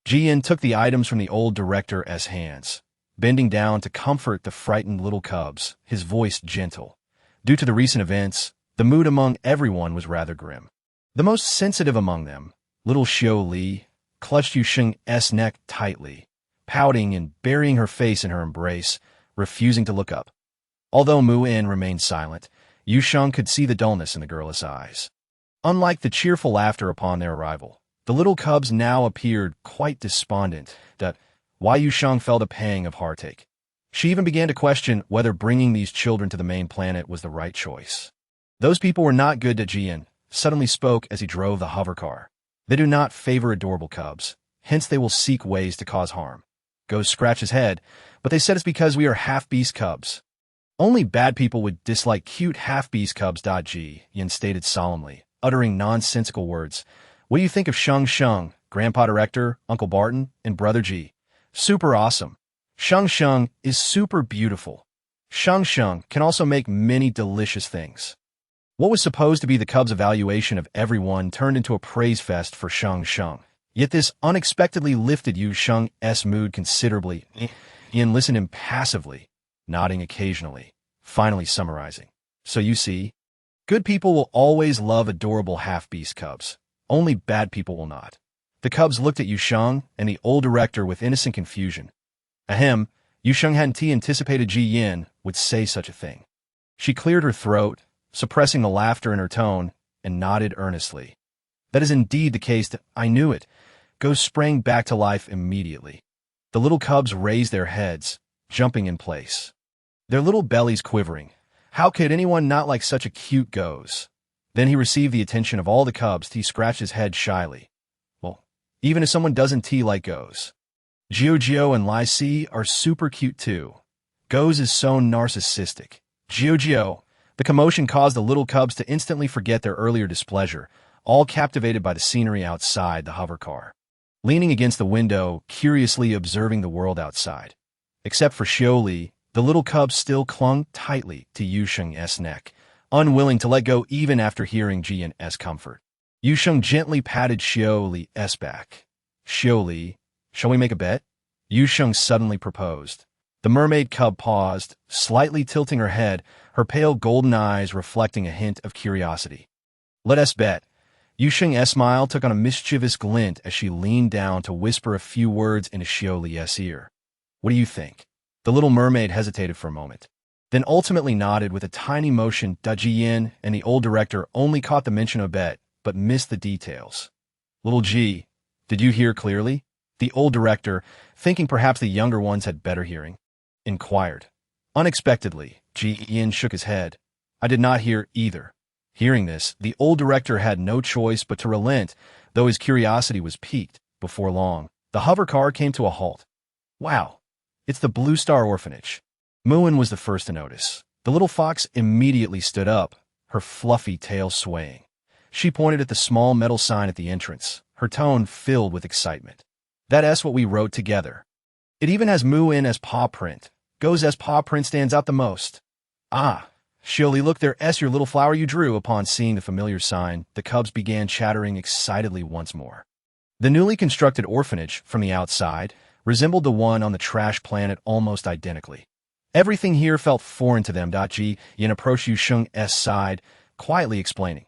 Ji Yan took the items from the old director's hands, bending down to comfort the frightened little cubs, his voice gentle. Due to the recent events, the mood among everyone was rather grim. The most sensitive among them, little Xiao Li, clutched Yu Sheng's neck tightly, pouting and burying her face in her embrace, refusing to look up. Although Mu In remained silent, Yu Sheng could see the dullness in the girl's eyes. Unlike the cheerful laughter upon their arrival, the little cubs now appeared quite despondent. Why Yu Sheng felt a pang of heartache. She even began to question whether bringing these children to the main planet was the right choice. Those people were not good. Jian suddenly spoke as he drove the hover car. They do not favor adorable cubs, hence they will seek ways to cause harm. Ghost scratched his head, but they said it's because we are half-beast cubs. Only bad people would dislike cute half-beast cubs. Ji Yan stated solemnly, uttering nonsensical words. What do you think of Sheng, Grandpa Director, Uncle Barton, and Brother Ji? Super awesome. Sheng is super beautiful. Sheng can also make many delicious things. What was supposed to be the cubs' evaluation of everyone turned into a praise fest for Sheng. Yet this unexpectedly lifted Yu Sheng's mood considerably. Ian listened impassively, nodding occasionally, finally summarizing. So you see, good people will always love adorable half-beast cubs. Only bad people will not. The cubs looked at Yu Sheng and the old director with innocent confusion. Ahem, Yu Sheng hadn't anticipated Ji Yan would say such a thing. She cleared her throat, suppressing the laughter in her tone, and nodded earnestly. That is indeed the case. I knew it. Ghost sprang back to life immediately. The little cubs raised their heads, jumping in place, their little bellies quivering. How could anyone not like such a cute Ghost? Then he received the attention of all the cubs. He scratched his head shyly. Well, even if someone doesn't like Ghost. Gio and Lai Si are super cute too. Ghost is so narcissistic. Gio. The commotion caused the little cubs to instantly forget their earlier displeasure, all captivated by the scenery outside the hover car. Leaning against the window, curiously observing the world outside. Except for Xiao Li, the little cubs still clung tightly to Yu Sheng's neck, unwilling to let go even after hearing Ji Yan's comfort. Yu Sheng gently patted Xiao Li's back. Xiao Li, shall we make a bet? Yu Sheng suddenly proposed. The mermaid cub paused, slightly tilting her head, her pale golden eyes reflecting a hint of curiosity. Let us bet. Yu Sheng's smile took on a mischievous glint as she leaned down to whisper a few words into Xiao Li's ear. What do you think? The little mermaid hesitated for a moment, then ultimately nodded with a tiny motion. Ji Yan and the old director only caught the mention of bet, but missed the details. Little G, did you hear clearly? The old director, thinking perhaps the younger ones had better hearing, inquired. Unexpectedly, Ji Yan shook his head. I did not hear either. Hearing this, the old director had no choice but to relent, though his curiosity was piqued. Before long, the hover car came to a halt. Wow, it's the Blue Star Orphanage. Muin was the first to notice. The little fox immediately stood up, her fluffy tail swaying. She pointed at the small metal sign at the entrance, her tone filled with excitement. That's what we wrote together. It even has Moo in as paw print. Goes as paw print stands out the most. Ah, Shirley, look there's your little flower you drew. Upon seeing the familiar sign, the cubs began chattering excitedly once more. The newly constructed orphanage, from the outside, resembled the one on the trash planet almost identically. Everything here felt foreign to them. Yin approached Yu Sheng's side, quietly explaining.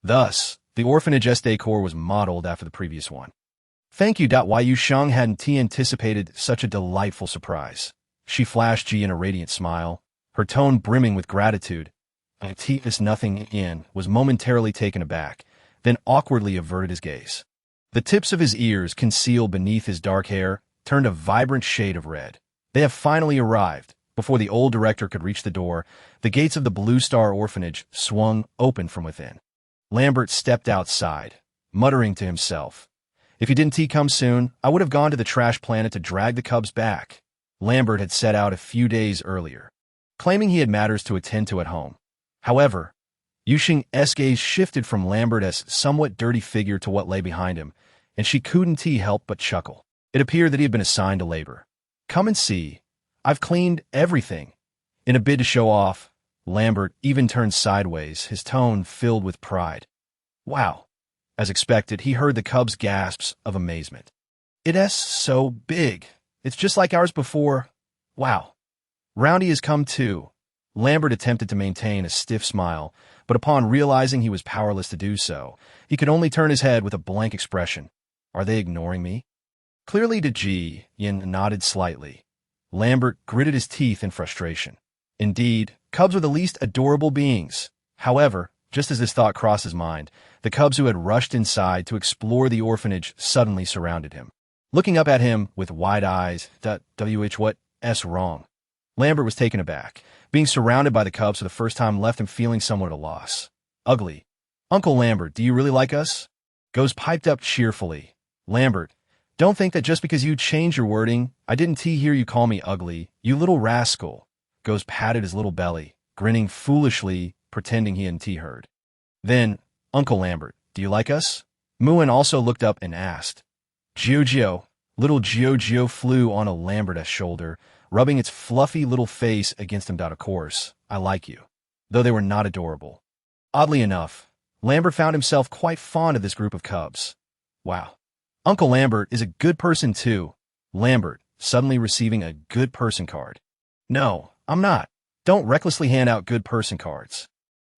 Thus, the orphanage's decor was modeled after the previous one. Thank you. Why Yu Sheng hadn't anticipated such a delightful surprise. She flashed Ji in a radiant smile, her tone brimming with gratitude. This nothing in was momentarily taken aback, then awkwardly averted his gaze. The tips of his ears, concealed beneath his dark hair, turned a vibrant shade of red. They have finally arrived. Before the old director could reach the door, the gates of the Blue Star Orphanage swung open from within. Lambert stepped outside, muttering to himself, "If you didn't come soon, I would have gone to the trash planet to drag the cubs back." Lambert had set out a few days earlier, claiming he had matters to attend to at home. However, Yu Sheng's gaze shifted from Lambert's somewhat dirty figure to what lay behind him, and she couldn't help but chuckle. It appeared that he had been assigned to labor. "Come and see. I've cleaned everything." In a bid to show off, Lambert even turned sideways, his tone filled with pride. "Wow." As expected, he heard the cubs' gasps of amazement. "It's so big. It's just like ours before. Wow." Roundy has come too. Lambert attempted to maintain a stiff smile, but upon realizing he was powerless to do so, he could only turn his head with a blank expression. Are they ignoring me? Clearly to Ji Yin nodded slightly. Lambert gritted his teeth in frustration. Indeed, cubs were the least adorable beings. However, just as this thought crossed his mind, the cubs who had rushed inside to explore the orphanage suddenly surrounded him. Looking up at him with wide eyes, what's wrong? Lambert was taken aback. Being surrounded by the cubs for the first time left him feeling somewhat at a loss. Ugly. "Uncle Lambert, do you really like us?" Goes piped up cheerfully. "Lambert, don't think that just because you changed your wording, I didn't hear you call me ugly, you little rascal." Goes patted his little belly, grinning foolishly, pretending he hadn't heard. Then, "Uncle Lambert, do you like us?" Muin also looked up and asked. Giorgio. Little Giorgio flew on a Lambert's shoulder, rubbing its fluffy little face against him. Of course, I like you. Though they were not adorable. Oddly enough, Lambert found himself quite fond of this group of cubs. Wow. Uncle Lambert is a good person too. Lambert, suddenly receiving a good person card. "No, I'm not. Don't recklessly hand out good person cards."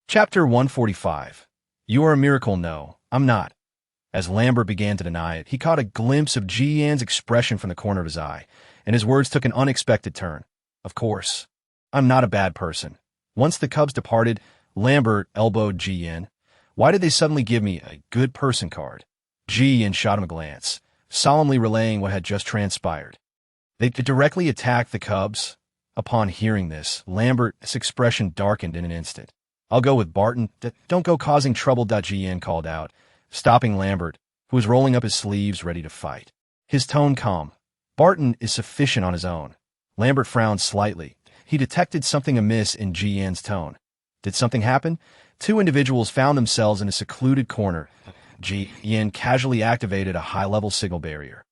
Chapter 145. You are a miracle. No, I'm not. As Lambert began to deny it, he caught a glimpse of Ji Yan's expression from the corner of his eye, and his words took an unexpected turn. "Of course, I'm not a bad person." Once the cubs departed, Lambert elbowed Ji Yan. "Why did they suddenly give me a good person card?" Ji Yan shot him a glance, solemnly relaying what had just transpired. They directly attacked the cubs. Upon hearing this, Lambert's expression darkened in an instant. "I'll go with Barton. Don't go causing trouble." Ji Yan called out, stopping Lambert, who was rolling up his sleeves ready to fight. His tone calm. "Barton is sufficient on his own." Lambert frowned slightly. He detected something amiss in Ji Yan's tone. Did something happen? Two individuals found themselves in a secluded corner. Ji Yan casually activated a high-level signal barrier.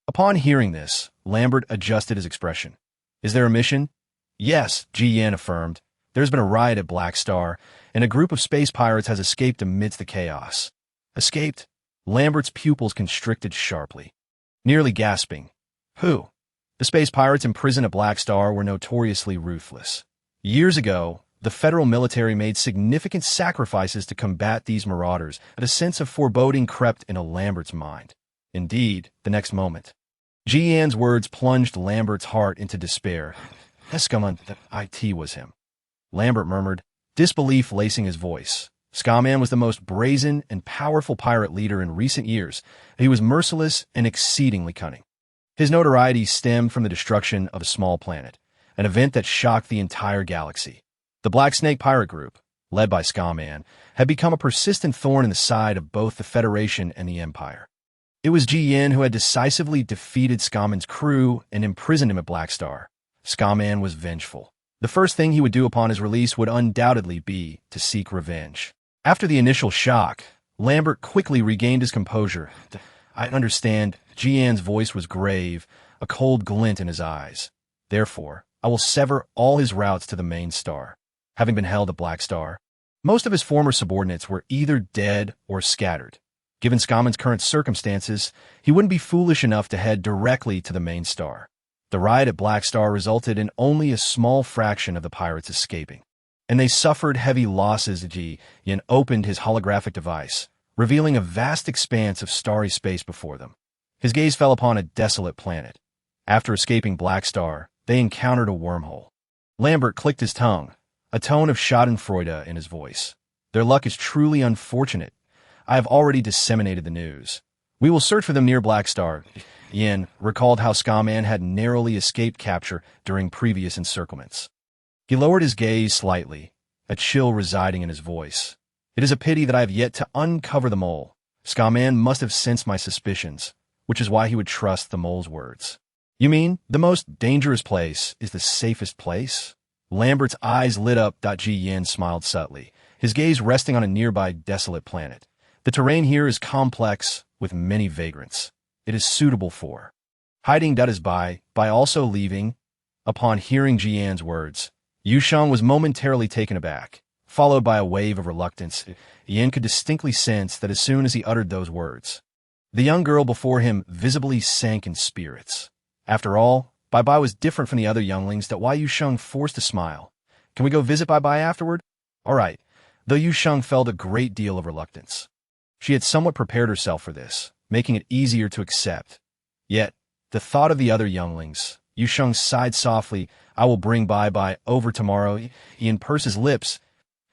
Upon hearing this, Lambert adjusted his expression. "Is there a mission?" "Yes," Ji Yan affirmed. "There's been a riot at Black Star, and a group of space pirates has escaped amidst the chaos." "Escaped?" Lambert's pupils constricted sharply, nearly gasping. "Who?" The space pirates imprisoned at Black Star were notoriously ruthless. Years ago, the federal military made significant sacrifices to combat these marauders, and a sense of foreboding crept into Lambert's mind. Indeed, the next moment, Ji Yan's words plunged Lambert's heart into despair. Escaman, that IT was him. Lambert murmured, disbelief lacing his voice. Scaman was the most brazen and powerful pirate leader in recent years. He was merciless and exceedingly cunning. His notoriety stemmed from the destruction of a small planet, an event that shocked the entire galaxy. The Black Snake Pirate Group, led by Scaman, had become a persistent thorn in the side of both the Federation and the Empire. It was Ji Yin who had decisively defeated Scaman's crew and imprisoned him at Black Star. Scaman was vengeful. The first thing he would do upon his release would undoubtedly be to seek revenge. After the initial shock, Lambert quickly regained his composure. I understand. Jian's voice was grave, a cold glint in his eyes. Therefore, I will sever all his routes to the main star. Having been held a black star, most of his former subordinates were either dead or scattered. Given Skamman's current circumstances, he wouldn't be foolish enough to head directly to the main star. The riot at Black Star resulted in only a small fraction of the pirates escaping, and they suffered heavy losses. Yin opened his holographic device, revealing a vast expanse of starry space before them. His gaze fell upon a desolate planet. After escaping Black Star, they encountered a wormhole. Lambert clicked his tongue, a tone of schadenfreude in his voice. Their luck is truly unfortunate. I have already disseminated the news. We will search for them near Black Star. Yin recalled how Skamman had narrowly escaped capture during previous encirclements. He lowered his gaze slightly, a chill residing in his voice. It is a pity that I have yet to uncover the mole. Skamman must have sensed my suspicions, which is why he would trust the mole's words. You mean the most dangerous place is the safest place? Lambert's eyes lit up. Ji Yin smiled subtly, his gaze resting on a nearby desolate planet. The terrain here is complex, with many vagrants. It is suitable for hiding. By also leaving. Upon hearing Jian's words, Yu Sheng was momentarily taken aback, followed by a wave of reluctance. Yin could distinctly sense that as soon as he uttered those words, the young girl before him visibly sank in spirits. After all, Bai was different from the other younglings. Why Yu Sheng forced a smile. Can we go visit Bai afterward? All right, though Yu Sheng felt a great deal of reluctance. She had somewhat prepared herself for this, making it easier to accept. Yet, the thought of the other younglings, Yu Sheng sighed softly. I will bring Bai over tomorrow. Ian pursed his lips.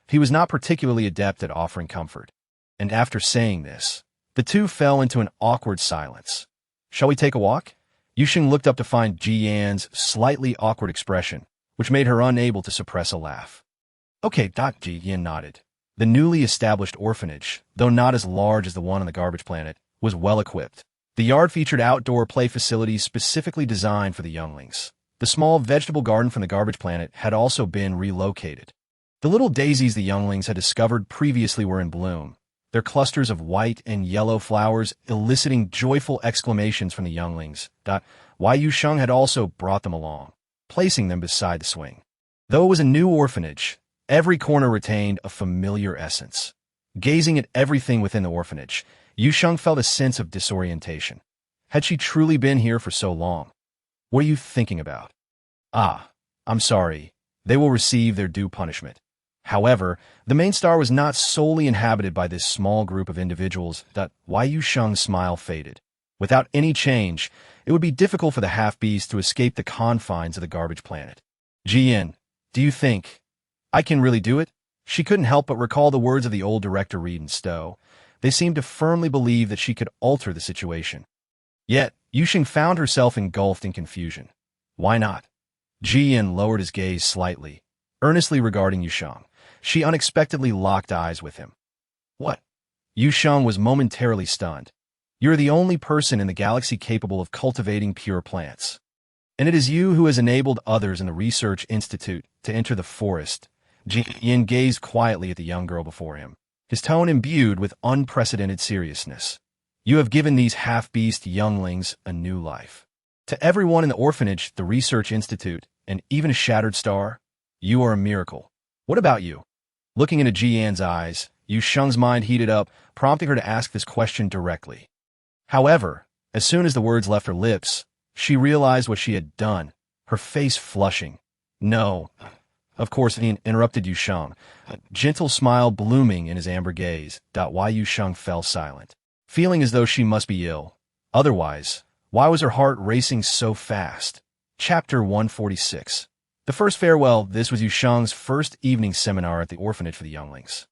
He was not particularly adept at offering comfort. And after saying this, the two fell into an awkward silence. Shall we take a walk? Yu Sheng looked up to find Jian's slightly awkward expression, which made her unable to suppress a laugh. Okay, Ji Yin nodded. The newly established orphanage, though not as large as the one on the garbage planet, was well equipped. The yard featured outdoor play facilities specifically designed for the younglings. The small vegetable garden from the garbage planet had also been relocated. The little daisies the younglings had discovered previously were in bloom, their clusters of white and yellow flowers eliciting joyful exclamations from the younglings. Yu Sheng had also brought them along, placing them beside the swing. Though it was a new orphanage, every corner retained a familiar essence. Gazing at everything within the orphanage, Yu Sheng felt a sense of disorientation. Had she truly been here for so long? What are you thinking about? I'm sorry. They will receive their due punishment. However, the main star was not solely inhabited by this small group of individuals. Yu Sheng's smile faded. Without any change, it would be difficult for the half-beast to escape the confines of the garbage planet. Jian, do you think I can really do it? She couldn't help but recall the words of the old director Reed and Stowe. They seemed to firmly believe that she could alter the situation. Yet, Yu Sheng found herself engulfed in confusion. Why not? Jian lowered his gaze slightly, earnestly regarding Yu Sheng. She unexpectedly locked eyes with him. What? Yu Sheng was momentarily stunned. You're the only person in the galaxy capable of cultivating pure plants. And it is you who has enabled others in the Research Institute to enter the forest. Jian gazed quietly at the young girl before him, his tone imbued with unprecedented seriousness. You have given these half-beast younglings a new life. To everyone in the orphanage, the Research Institute, and even a shattered star, you are a miracle. What about you? Looking into Jian's eyes, Yu Sheng's mind heated up, prompting her to ask this question directly. However, as soon as the words left her lips, she realized what she had done, her face flushing. No. Of course, he interrupted Yu Sheng, a gentle smile blooming in his amber gaze. Yu Sheng fell silent, feeling as though she must be ill. Otherwise, why was her heart racing so fast? Chapter 146. The first farewell. This was Yu Sheng's first evening seminar at the orphanage for the younglings.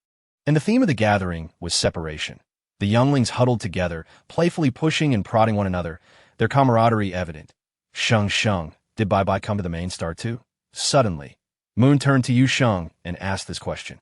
And the theme of the gathering was separation. The younglings huddled together, playfully pushing and prodding one another, their camaraderie evident. Sheng, did Bai come to the main star too? Suddenly, Moon turned to Yu Sheng and asked this question.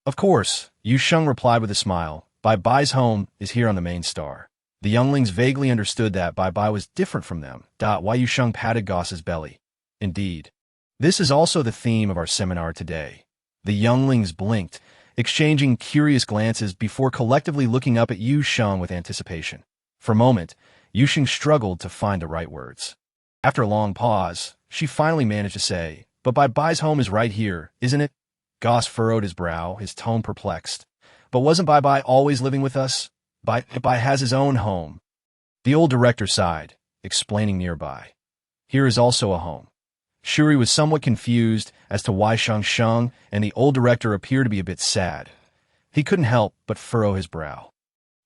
Of course, Yu Sheng replied with a smile. Bai's home is here on the main star. The younglings vaguely understood that Bai was different from them. Yu Sheng patted Goss's belly. Indeed. This is also the theme of our seminar today. The younglings blinked, exchanging curious glances before collectively looking up at Yu Sheng with anticipation. For a moment, Yu Sheng struggled to find the right words. After a long pause, she finally managed to say, "But Bai's home is right here, isn't it?" Goss furrowed his brow, his tone perplexed. "But wasn't Bai always living with us? Bai has his own home." The old director sighed, explaining nearby. "Here is also a home." Shuri was somewhat confused as to why Sheng and the old director appeared to be a bit sad. He couldn't help but furrow his brow.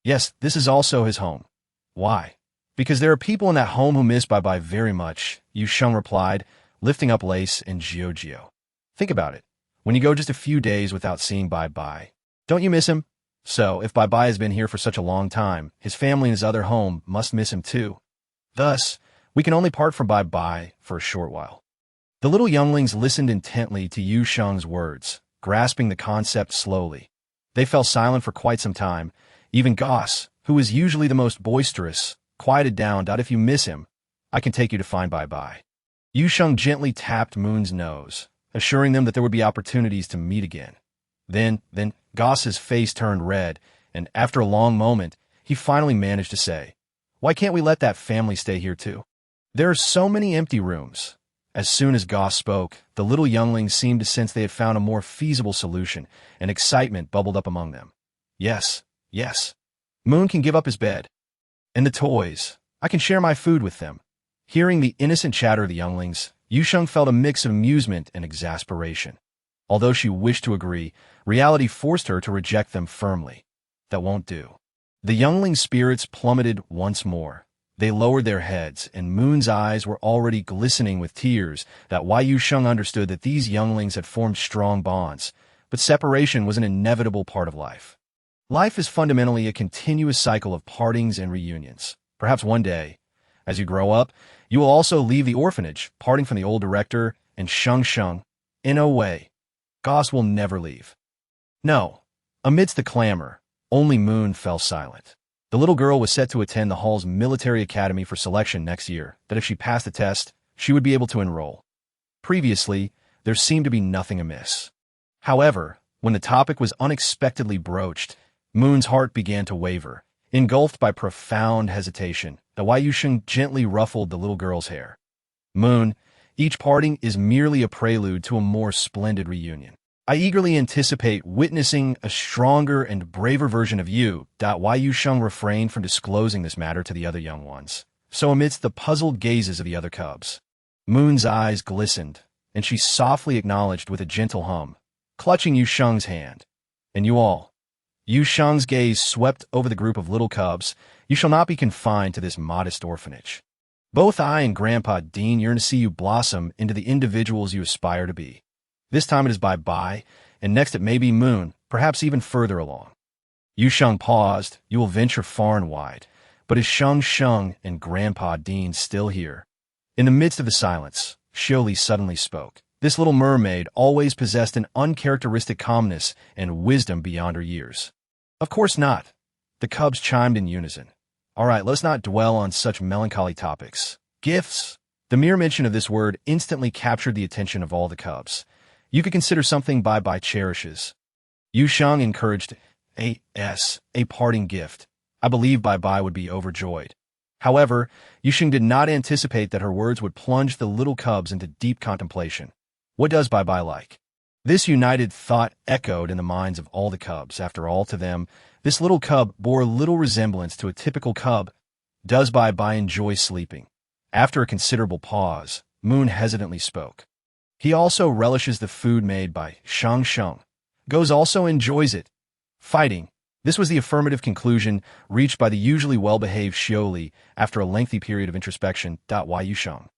"Yes, this is also his home." "Why?" "Because there are people in that home who miss Bai very much," Yu Sheng replied, lifting up Lace and Gio. "Think about it. When you go just a few days without seeing Bai, don't you miss him? So, if Bai has been here for such a long time, his family in his other home must miss him too. Thus, we can only part from Bai for a short while." The little younglings listened intently to Yu Sheng's words, grasping the concept slowly. They fell silent for quite some time. Even Goss, who is usually the most boisterous, quieted down. "If you miss him, I can take you to find Bai." Yu Sheng gently tapped Moon's nose, assuring them that there would be opportunities to meet again. Then Goss's face turned red, and after a long moment, he finally managed to say, "Why can't we let that family stay here too? There are so many empty rooms." As soon as Goss spoke, the little younglings seemed to sense they had found a more feasible solution, and excitement bubbled up among them. Yes. Moon can give up his bed. And the toys. I can share my food with them." Hearing the innocent chatter of the younglings, Yu Sheng felt a mix of amusement and exasperation. Although she wished to agree, reality forced her to reject them firmly. That won't do. The younglings' spirits plummeted once more. They lowered their heads, and Moon's eyes were already glistening with tears. That why Yu Sheng understood that these younglings had formed strong bonds, but separation was an inevitable part of life. Life is fundamentally a continuous cycle of partings and reunions. Perhaps one day, as you grow up, you will also leave the orphanage, parting from the old director and Sheng. In a way, Goss will never leave. No. Amidst the clamor, only Moon fell silent. The little girl was set to attend the Hall's military academy for selection next year, that if she passed the test, she would be able to enroll. Previously, there seemed to be nothing amiss. However, when the topic was unexpectedly broached, Moon's heart began to waver, engulfed by profound hesitation. The Yu Sheng gently ruffled the little girl's hair. "Moon, each parting is merely a prelude to a more splendid reunion. I eagerly anticipate witnessing a stronger and braver version of you." Yu Sheng refrained from disclosing this matter to the other young ones. So amidst the puzzled gazes of the other cubs, Moon's eyes glistened, and she softly acknowledged with a gentle hum, clutching Yu Sheng's hand. "And you all." Yu Sheng's gaze swept over the group of little cubs. "You shall not be confined to this modest orphanage. Both I and Grandpa Dean yearn to see you blossom into the individuals you aspire to be. This time it is Bai, and next it may be Moon, perhaps even further along." Yu Sheng paused. "You will venture far and wide, but is Sheng and Grandpa Dean still here?" In the midst of the silence, Xioli suddenly spoke. This little mermaid always possessed an uncharacteristic calmness and wisdom beyond her years. "Of course not." The cubs chimed in unison. "All right, let's not dwell on such melancholy topics. Gifts." The mere mention of this word instantly captured the attention of all the cubs. "You could consider something Bai cherishes." Yu Sheng encouraged a parting gift. I believe Bai would be overjoyed. However, Yu Sheng did not anticipate that her words would plunge the little cubs into deep contemplation. What does Bai like? This united thought echoed in the minds of all the cubs. After all, to them, this little cub bore little resemblance to a typical cub. Does Bai enjoy sleeping? After a considerable pause, Moon hesitantly spoke. He also relishes the food made by Sheng. Goes also enjoys it. Fighting. This was the affirmative conclusion reached by the usually well-behaved Xioli after a lengthy period of introspection. Yu Sheng.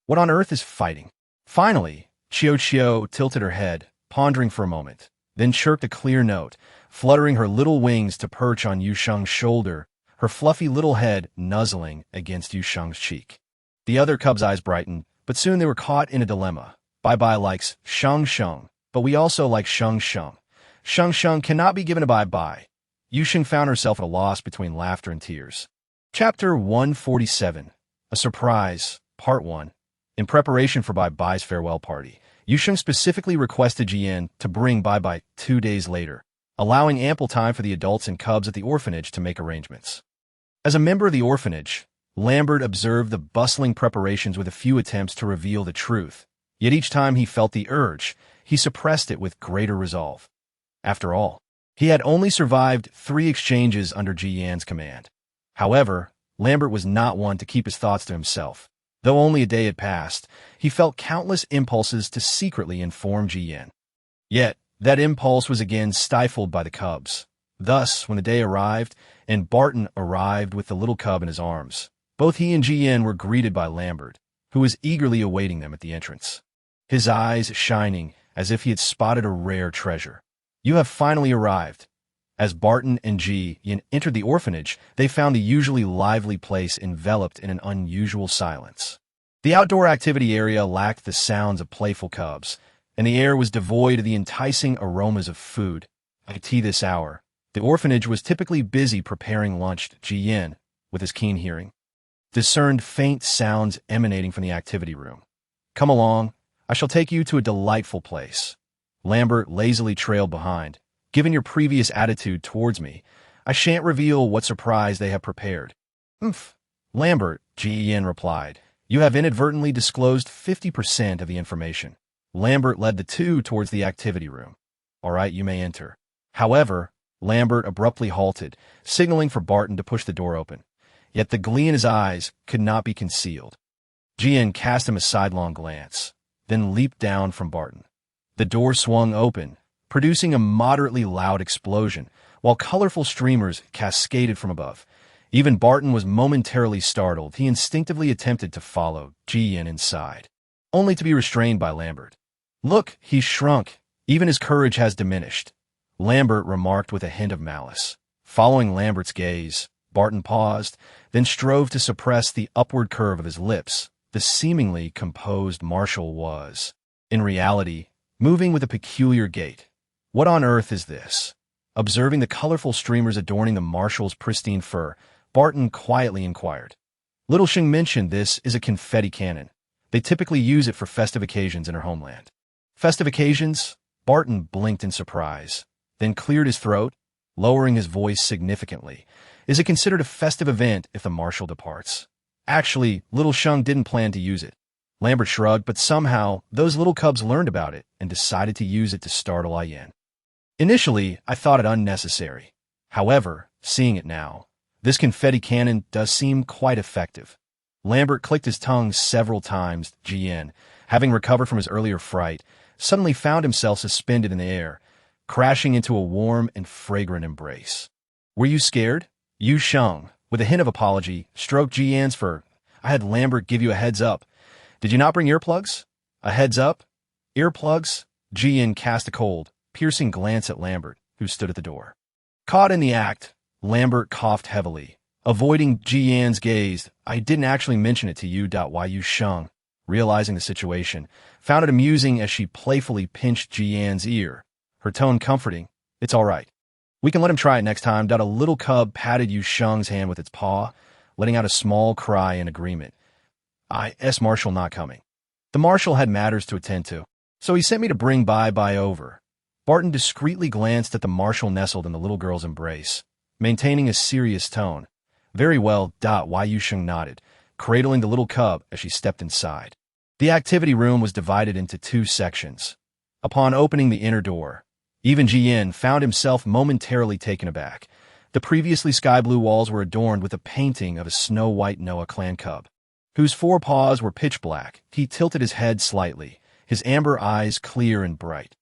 What on earth is fighting? Finally, Chiu tilted her head, pondering for a moment, then chirped a clear note, fluttering her little wings to perch on Yu Sheng's shoulder, her fluffy little head nuzzling against Yu Sheng's cheek. The other cub's eyes brightened, but soon they were caught in a dilemma. Bai likes Sheng, but we also like Sheng. Sheng cannot be given to Bai. Yu Sheng found herself at a loss between laughter and tears. Chapter 147. A Surprise, Part 1. In preparation for Bai's farewell party, Yu Sheng specifically requested Jian to bring Bai 2 days later. allowing ample time for the adults and cubs at the orphanage to make arrangements. As a member of the orphanage, Lambert observed the bustling preparations with a few attempts to reveal the truth, yet each time he felt the urge, he suppressed it with greater resolve. After all, he had only survived 3 exchanges under Ji Yan's command. However, Lambert was not one to keep his thoughts to himself. Though only a day had passed, he felt countless impulses to secretly inform Ji Yan. Yet, that impulse was again stifled by the cubs. Thus, when the day arrived, and Barton arrived with the little cub in his arms, both he and Ji Yan were greeted by Lambert, who was eagerly awaiting them at the entrance, his eyes shining as if he had spotted a rare treasure. "You have finally arrived." As Barton and Ji Yan entered the orphanage, they found the usually lively place enveloped in an unusual silence. The outdoor activity area lacked the sounds of playful cubs, and the air was devoid of the enticing aromas of food. At this hour, the orphanage was typically busy preparing lunch. Ji Yan, with his keen hearing, discerned faint sounds emanating from the activity room. "Come along, I shall take you to a delightful place." Lambert lazily trailed behind. "Given your previous attitude towards me, I shan't reveal what surprise they have prepared." "Umph, Lambert," Ji Yan replied. "You have inadvertently disclosed 50% of the information." Lambert led the two towards the activity room. "All right, you may enter." However, Lambert abruptly halted, signaling for Barton to push the door open. Yet the glee in his eyes could not be concealed. Ji Yan cast him a sidelong glance, then leaped down from Barton. The door swung open, producing a moderately loud explosion, while colorful streamers cascaded from above. Even Barton was momentarily startled. He instinctively attempted to follow Ji Yan inside, only to be restrained by Lambert. "Look, he's shrunk. Even his courage has diminished," Lambert remarked with a hint of malice. Following Lambert's gaze, Barton paused, then strove to suppress the upward curve of his lips. The seemingly composed Marshal was, in reality, moving with a peculiar gait. "What on earth is this?" Observing the colorful streamers adorning the Marshal's pristine fur, Barton quietly inquired. "Little Sheng mentioned this is a confetti cannon. They typically use it for festive occasions in her homeland." "Festive occasions?" Barton blinked in surprise, then cleared his throat, lowering his voice significantly. "Is it considered a festive event if the Marshal departs?" "Actually, Little Sheng didn't plan to use it." Lambert shrugged, but somehow, those little cubs learned about it and decided to use it to startle Yan. "Initially, I thought it unnecessary. However, seeing it now, this confetti cannon does seem quite effective." Lambert clicked his tongue several times. Ji Yan, having recovered from his earlier fright, suddenly found himself suspended in the air, crashing into a warm and fragrant embrace. "Were you scared?" Yu Sheng, with a hint of apology, stroked Ji Yan's fur. "I had Lambert give you a heads up. Did you not bring earplugs?" "A heads up? Earplugs?" Ji Yan cast a cold, piercing glance at Lambert, who stood at the door. Caught in the act, Lambert coughed heavily, avoiding Ji Yan's gaze. "I didn't actually mention it to you. Yu Sheng, realizing the situation, found it amusing as she playfully pinched Ji Yan's ear, her tone comforting. "It's all right. We can let him try it next time." A little cub patted Yu Sheng's hand with its paw, letting out a small cry in agreement. Marshal not coming. The Marshal had matters to attend to, so he sent me to bring Bye over." Barton discreetly glanced at the Marshal nestled in the little girl's embrace, maintaining a serious tone. "Very well." Yu Sheng nodded, cradling the little cub as she stepped inside. The activity room was divided into 2 sections. Upon opening the inner door, even Ji Yan found himself momentarily taken aback. The previously sky-blue walls were adorned with a painting of a snow-white Noah clan cub, whose 4 paws were pitch black. He tilted his head slightly, his amber eyes clear and bright.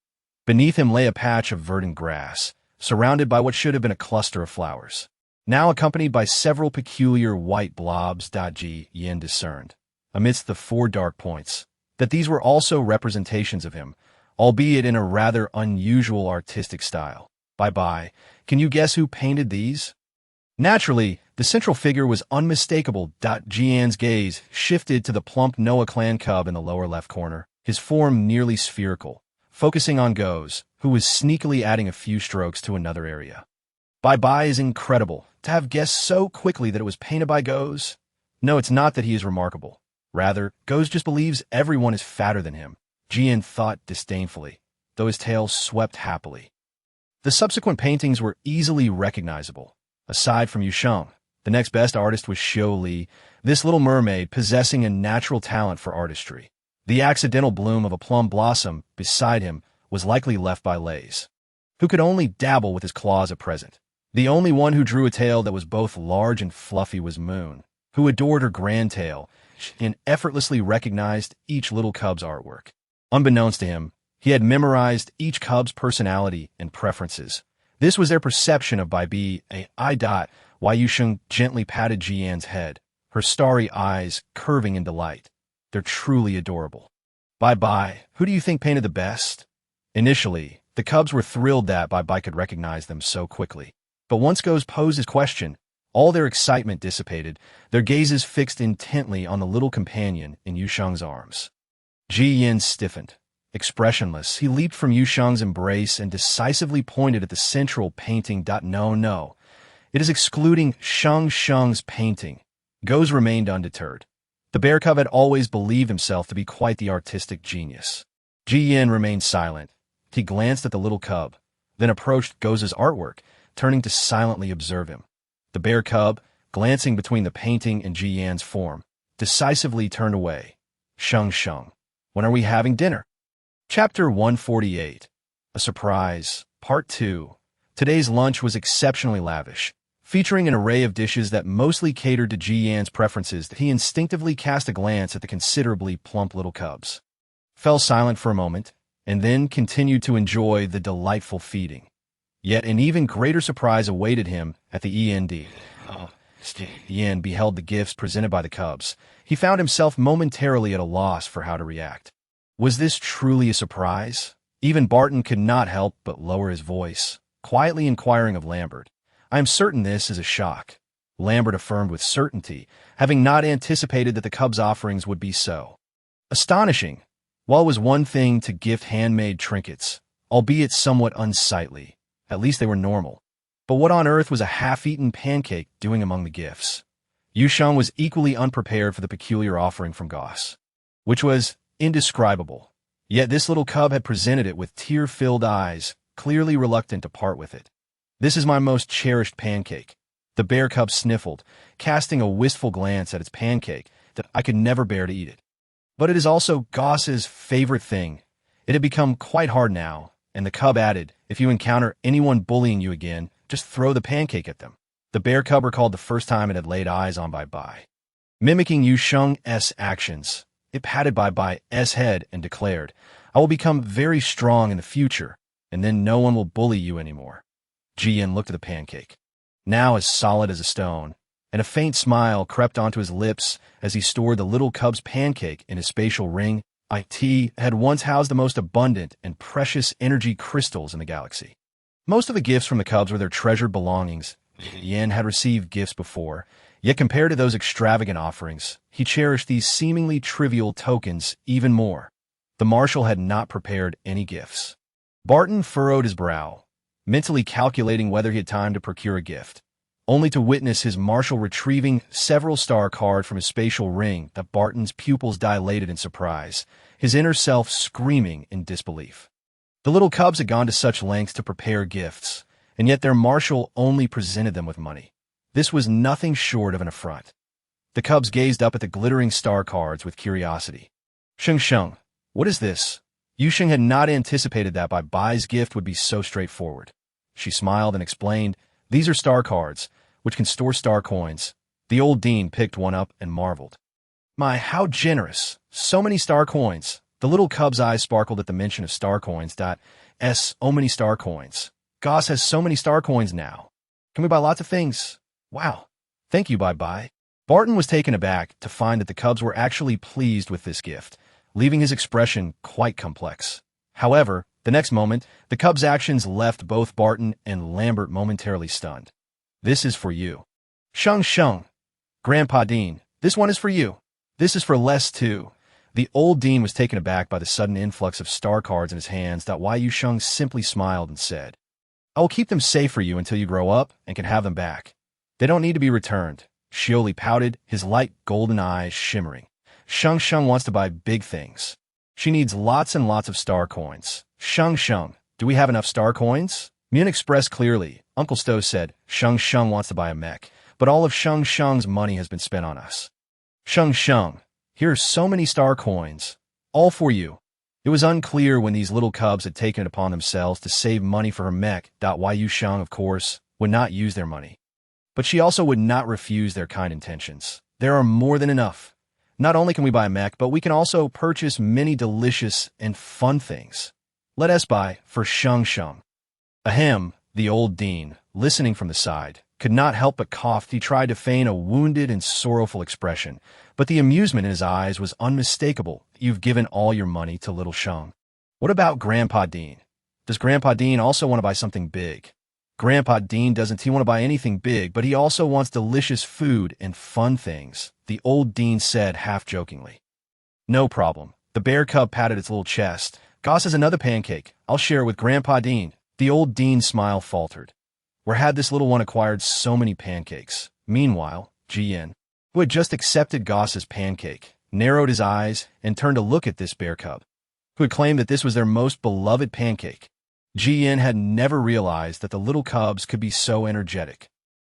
Beneath him lay a patch of verdant grass, surrounded by what should have been a cluster of flowers, now accompanied by several peculiar white blobs. Ji Yan discerned, amidst the 4 dark points, that these were also representations of him, albeit in a rather unusual artistic style. Bye. Can you guess who painted these?" Naturally, the central figure was unmistakable. Ji Yan's gaze shifted to the plump Noah clan cub in the lower left corner, his form nearly spherical, focusing on Goes, who was sneakily adding a few strokes to another area. Bye is incredible. To have guessed so quickly that it was painted by Goes? No, it's not that he is remarkable. Rather, Goes just believes everyone is fatter than him. Ji Yan thought disdainfully, though his tail swept happily. The subsequent paintings were easily recognizable. Aside from Yu Sheng, the next best artist was Xiu Li, this little mermaid possessing a natural talent for artistry. The accidental bloom of a plum blossom beside him was likely left by Lays, who could only dabble with his claws at present. The only one who drew a tail that was both large and fluffy was Moon, who adored her grand tail and effortlessly recognized each little cub's artwork. Unbeknownst to him, he had memorized each cub's personality and preferences. This was their perception of Bai Bi. While Yu Sheng gently patted Jian's head, her starry eyes curving in delight. They're truly adorable. Bai, who do you think painted the best? Initially, the cubs were thrilled that Bai could recognize them so quickly. But once Go's posed his question, all their excitement dissipated, their gazes fixed intently on the little companion in Yu Sheng's arms. Jian stiffened. Expressionless, he leaped from Yu Sheng's embrace and decisively pointed at the central painting. No. It is excluding Sheng's painting. Go's remained undeterred. The bear cub had always believed himself to be quite the artistic genius. Jian remained silent. He glanced at the little cub, then approached Go's artwork, turning to silently observe him. The bear cub, glancing between the painting and Jian's form, decisively turned away. Sheng, when are we having dinner? Chapter 148. A Surprise, Part 2. Today's lunch was exceptionally lavish, featuring an array of dishes that mostly catered to Jian's preferences. He instinctively cast a glance at the considerably plump little cubs, fell silent for a moment, and then continued to enjoy the delightful feeding. Yet an even greater surprise awaited him at the end. Yan beheld the gifts presented by the cubs. He found himself momentarily at a loss for how to react. Was this truly a surprise? Even Barton could not help but lower his voice, quietly inquiring of Lambert. I am certain this is a shock, Lambert affirmed with certainty, having not anticipated that the cubs' offerings would be so astonishing. While it was one thing to gift handmade trinkets, albeit somewhat unsightly, at least they were normal. But what on earth was a half-eaten pancake doing among the gifts? Yu Sheng was equally unprepared for the peculiar offering from Goss, which was indescribable. Yet this little cub had presented it with tear-filled eyes, clearly reluctant to part with it. This is my most cherished pancake. The bear cub sniffled, casting a wistful glance at its pancake, that I could never bear to eat it. But it is also Goss's favorite thing. It had become quite hard now, and the cub added, if you encounter anyone bullying you again, just throw the pancake at them. The bear cub recalled the first time it had laid eyes on Bai. Mimicking Yu Sheng's actions, it patted Bai's head and declared, I will become very strong in the future, and then no one will bully you anymore. Jian looked at the pancake, now as solid as a stone, and a faint smile crept onto his lips as he stored the little cub's pancake in his spatial ring. IT had once housed the most abundant and precious energy crystals in the galaxy. Most of the gifts from the cubs were their treasured belongings. Yan had received gifts before, yet compared to those extravagant offerings, he cherished these seemingly trivial tokens even more. The Marshal had not prepared any gifts. Barton furrowed his brow, mentally calculating whether he had time to procure a gift, only to witness his Marshal retrieving several star cards from his spatial ring. That Barton's pupils dilated in surprise, his inner self screaming in disbelief. The little cubs had gone to such lengths to prepare gifts, and yet their Marshal only presented them with money. This was nothing short of an affront. The cubs gazed up at the glittering star cards with curiosity. Sheng, what is this? Yu Sheng had not anticipated that Bai's gift would be so straightforward. She smiled and explained, these are star cards, which can store star coins. The old dean picked one up and marveled. My, how generous! So many star coins! The little cub's eyes sparkled at the mention of star coins. So many star coins. Goss has so many star coins now. Can we buy lots of things? Wow. Thank you, Bai. Barton was taken aback to find that the cubs were actually pleased with this gift, leaving his expression quite complex. However, the next moment, the cubs' actions left both Barton and Lambert momentarily stunned. This is for you. Sheng. Grandpa Dean, this one is for you. This is for Les too. The old dean was taken aback by the sudden influx of star cards in his hands. Yu Sheng simply smiled and said, I will keep them safe for you until you grow up and can have them back. They don't need to be returned. Xioli pouted, his light golden eyes shimmering. Sheng wants to buy big things. She needs lots and lots of star coins. Sheng, do we have enough star coins? Mian expressed clearly. Uncle Stowe said, Sheng Sheng wants to buy a mech, but all of Sheng Sheng's money has been spent on us. Sheng Sheng, here are so many star coins. All for you. It was unclear when these little cubs had taken it upon themselves to save money for her mech. Why Yu Sheng, of course, would not use their money. But she also would not refuse their kind intentions. There are more than enough. Not only can we buy a mech, but we can also purchase many delicious and fun things. Let us buy for Sheng Sheng. Ahem, the old dean, listening from the side, could not help but cough. He tried to feign a wounded and sorrowful expression, but the amusement in his eyes was unmistakable. You've given all your money to little Sheng. What about Grandpa Dean? Does Grandpa Dean also want to buy something big? Grandpa Dean doesn't want to buy anything big, but he also wants delicious food and fun things, the old dean said half-jokingly. No problem. The bear cub patted its little chest. Goss has another pancake. I'll share it with Grandpa Dean. The old dean's smile faltered. Where had this little one acquired so many pancakes? Meanwhile, Jian, who had just accepted Goss's pancake, narrowed his eyes and turned to look at this bear cub, who had claimed that this was their most beloved pancake. Jian had never realized that the little cubs could be so energetic.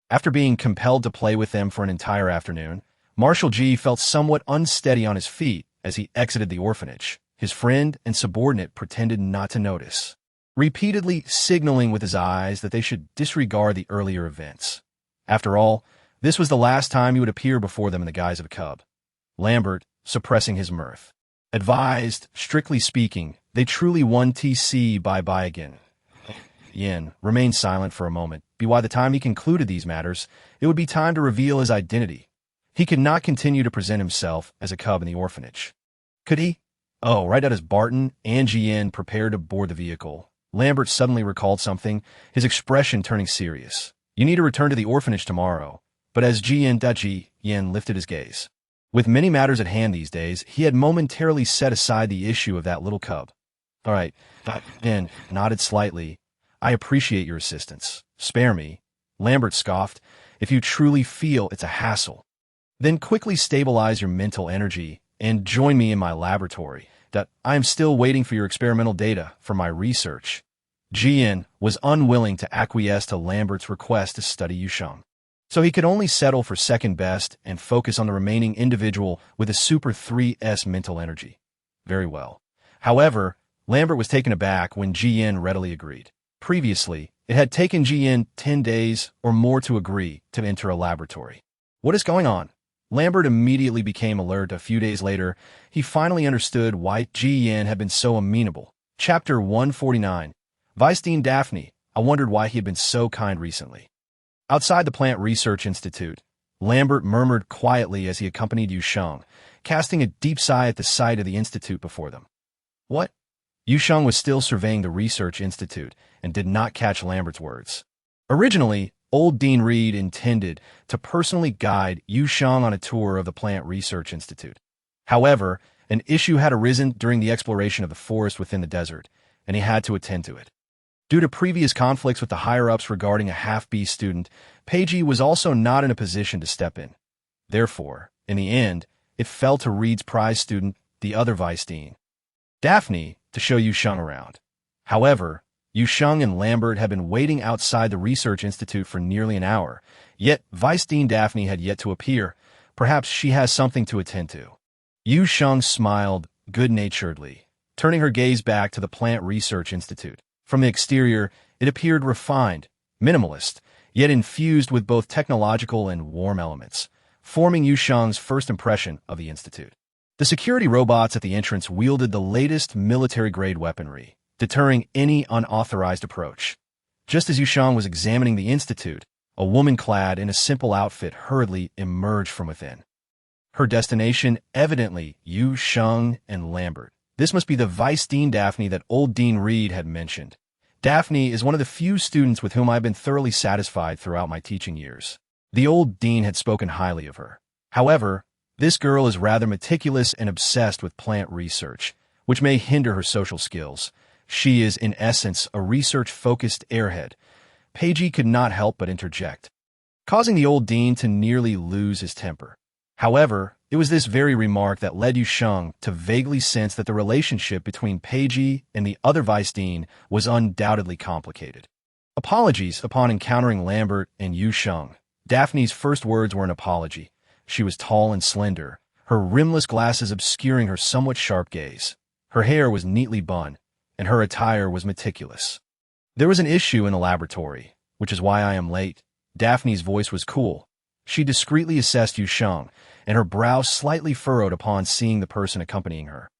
After being compelled to play with them for an entire afternoon, Marshal Ji felt somewhat unsteady on his feet as he exited the orphanage. His friend and subordinate pretended not to notice, repeatedly signaling with his eyes that they should disregard the earlier events. After all, this was the last time he would appear before them in the guise of a cub. Lambert, suppressing his mirth, advised, strictly speaking, they truly won TC bye-bye again. Yin remained silent for a moment. By the time he concluded these matters, it would be time to reveal his identity. He could not continue to present himself as a cub in the orphanage. Could he? Oh, right as Barton and Yin prepared to board the vehicle, Lambert suddenly recalled something, his expression turning serious. You need to return to the orphanage tomorrow. But as Yin lifted his gaze. With many matters at hand these days, he had momentarily set aside the issue of that little cub. All right, Yin nodded slightly. I appreciate your assistance. Spare me. Lambert scoffed. If you truly feel it's a hassle, then quickly stabilize your mental energy and join me in my laboratory. I am still waiting for your experimental data for my research. Jian was unwilling to acquiesce to Lambert's request to study Yu Sheng, so he could only settle for second best and focus on the remaining individual with a super 3S mental energy. Very well. However, Lambert was taken aback when Jian readily agreed. Previously, it had taken Jian 10 days or more to agree to enter a laboratory. What is going on? Lambert immediately became alert. A few days later, he finally understood why Jian had been so amenable. Chapter 149. Vice Dean Daphne. I wondered why he had been so kind recently. Outside the Plant Research Institute, Lambert murmured quietly as he accompanied Yu Sheng, casting a deep sigh at the sight of the institute before them. What? Yu Sheng was still surveying the research institute and did not catch Lambert's words. Originally, old Dean Reed intended to personally guide Yu Sheng on a tour of the Plant Research Institute. However, an issue had arisen during the exploration of the forest within the desert, and he had to attend to it. Due to previous conflicts with the higher-ups regarding a half-B student, Peiji was also not in a position to step in. Therefore, in the end, it fell to Reed's prize student, the other vice dean, Daphne, to show Yu Sheng around. However, Yu Sheng and Lambert had been waiting outside the research institute for nearly an hour, yet Vice Dean Daphne had yet to appear. Perhaps she has something to attend to. Yu Sheng smiled good-naturedly, turning her gaze back to the Plant Research Institute. From the exterior, it appeared refined, minimalist, yet infused with both technological and warm elements, forming Yu Sheng's first impression of the institute. The security robots at the entrance wielded the latest military-grade weaponry, deterring any unauthorized approach. Just as Yu Sheng was examining the institute, a woman clad in a simple outfit hurriedly emerged from within. Her destination, evidently, Yu Sheng and Lambert. This must be the Vice Dean Daphne that old Dean Reed had mentioned. Daphne is one of the few students with whom I've been thoroughly satisfied throughout my teaching years. The old dean had spoken highly of her. However, this girl is rather meticulous and obsessed with plant research, which may hinder her social skills. She is, in essence, a research-focused airhead. Peiji could not help but interject, causing the old dean to nearly lose his temper. However, it was this very remark that led Yu Sheng to vaguely sense that the relationship between Peiji and the other vice dean was undoubtedly complicated. Apologies upon encountering Lambert and Yu Sheng. Daphne's first words were an apology. She was tall and slender, her rimless glasses obscuring her somewhat sharp gaze. Her hair was neatly bun, and her attire was meticulous. There was an issue in the laboratory, which is why I am late. Daphne's voice was cool. She discreetly assessed Yu Sheng, and her brow slightly furrowed upon seeing the person accompanying her.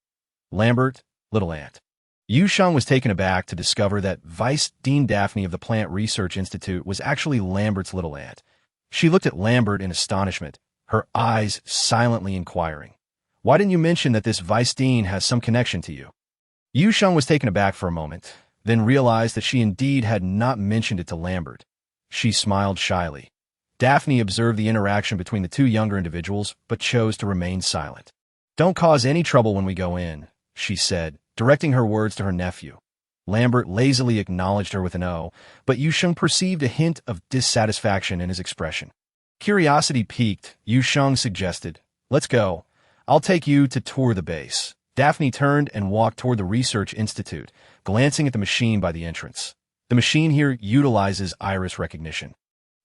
Lambert, little ant. Yu Sheng was taken aback to discover that Vice Dean Daphne of the Plant Research Institute was actually Lambert's little ant. She looked at Lambert in astonishment, her eyes silently inquiring. Why didn't you mention that this Vice Dean has some connection to you? Yu Sheng was taken aback for a moment, then realized that she indeed had not mentioned it to Lambert. She smiled shyly. Daphne observed the interaction between the two younger individuals, but chose to remain silent. Don't cause any trouble when we go in, she said, directing her words to her nephew. Lambert lazily acknowledged her with an O, but Yu Sheng perceived a hint of dissatisfaction in his expression. Curiosity piqued, Yu Sheng suggested, "Let's go. I'll take you to tour the base." Daphne turned and walked toward the Research Institute, glancing at the machine by the entrance. The machine here utilizes iris recognition.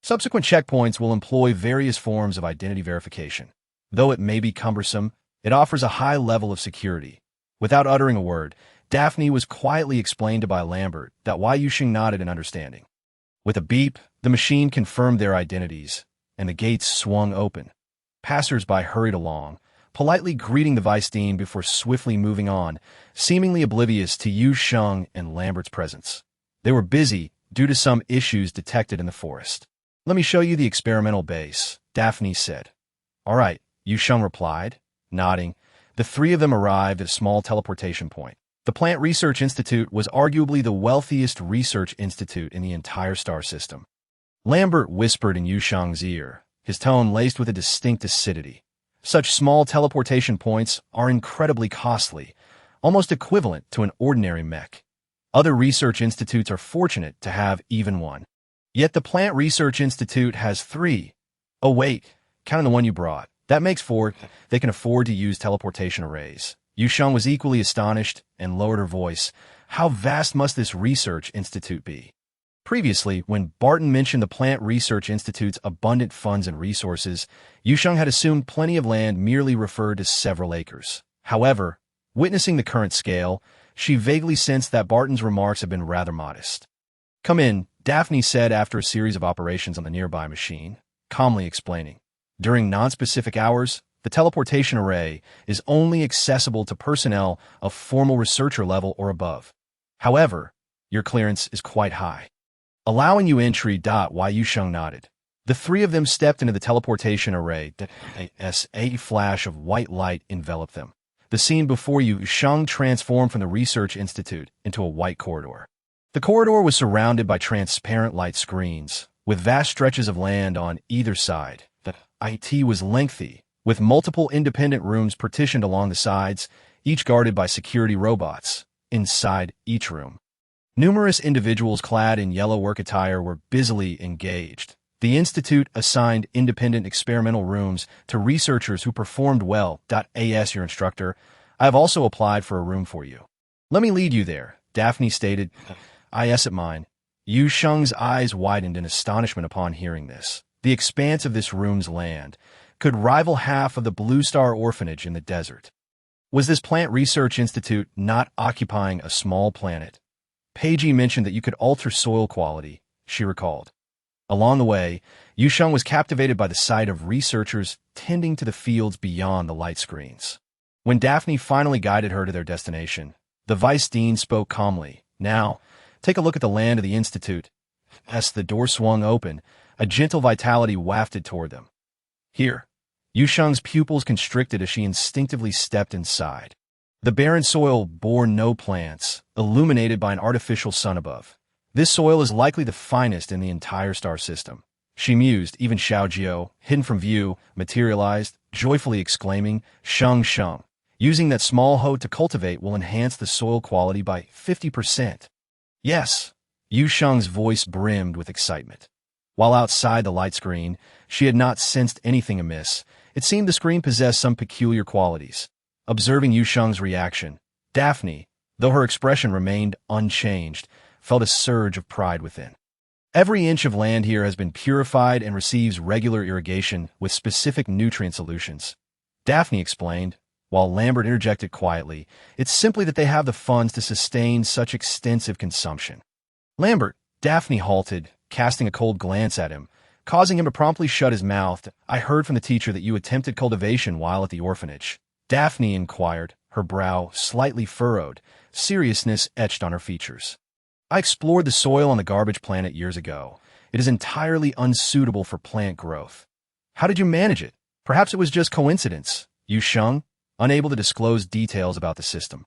Subsequent checkpoints will employ various forms of identity verification. Though it may be cumbersome, it offers a high level of security. Without uttering a word, Daphne was quietly explained to by Lambert that Yu Sheng nodded in understanding. With a beep, the machine confirmed their identities, and the gates swung open. Passers-by hurried along, politely greeting the Vice Dean before swiftly moving on, seemingly oblivious to Yu Sheng and Lambert's presence. They were busy due to some issues detected in the forest. "Let me show you the experimental base," Daphne said. "All right," Yu Sheng replied, nodding. The three of them arrived at a small teleportation point. The Plant Research Institute was arguably the wealthiest research institute in the entire star system. Lambert whispered in Yu Sheng's ear, his tone laced with a distinct acidity. Such small teleportation points are incredibly costly, almost equivalent to an ordinary mech. Other research institutes are fortunate to have even one. Yet the Plant Research Institute has 3. Oh wait, counting the one you brought. That makes 4. They can afford to use teleportation arrays. Yu Sheng was equally astonished and lowered her voice. How vast must this research institute be? Previously, when Barton mentioned the Plant Research Institute's abundant funds and resources, Yu Sheng had assumed plenty of land merely referred to several acres. However, witnessing the current scale, she vaguely sensed that Barton's remarks had been rather modest. "Come in," Daphne said after a series of operations on the nearby machine, calmly explaining. During non-specific hours, the teleportation array is only accessible to personnel of formal researcher level or above. However, your clearance is quite high. Allowing you entry. Yu Sheng nodded. The three of them stepped into the teleportation array. A flash of white light enveloped them. The scene before Yu Sheng transformed from the Research Institute into a white corridor. The corridor was surrounded by transparent light screens, with vast stretches of land on either side. The IT was lengthy, with multiple independent rooms partitioned along the sides, each guarded by security robots. Inside each room, numerous individuals clad in yellow work attire were busily engaged. The Institute assigned independent experimental rooms to researchers who performed well. As your instructor, I have also applied for a room for you. Let me lead you there, Daphne stated. Yes, at mine. Yu Sheng's eyes widened in astonishment upon hearing this. The expanse of this room's land could rival half of the Blue Star orphanage in the desert. Was this Plant Research Institute not occupying a small planet? Paige mentioned that you could alter soil quality, she recalled. Along the way, Yu Sheng was captivated by the sight of researchers tending to the fields beyond the light screens. When Daphne finally guided her to their destination, the Vice Dean spoke calmly. Now, take a look at the land of the Institute. As the door swung open, a gentle vitality wafted toward them. Here, Yu Sheng's pupils constricted as she instinctively stepped inside. The barren soil bore no plants, illuminated by an artificial sun above. This soil is likely the finest in the entire star system. She mused. Even Xiaojiao, hidden from view, materialized, joyfully exclaiming, "Sheng Sheng. Using that small hoe to cultivate will enhance the soil quality by 50%. Yes, Yu Sheng's voice brimmed with excitement. While outside the light screen, she had not sensed anything amiss. It seemed the screen possessed some peculiar qualities. Observing Yu Sheng's reaction, Daphne, though her expression remained unchanged, felt a surge of pride within. Every inch of land here has been purified and receives regular irrigation with specific nutrient solutions. Daphne explained, while Lambert interjected quietly, it's simply that they have the funds to sustain such extensive consumption. Lambert, Daphne halted, casting a cold glance at him, causing him to promptly shut his mouth. I heard from the teacher that you attempted cultivation while at the orphanage. Daphne inquired, her brow slightly furrowed, seriousness etched on her features. I explored the soil on the garbage planet years ago. It is entirely unsuitable for plant growth. How did you manage it? Perhaps it was just coincidence. Yu Sheng, unable to disclose details about the system,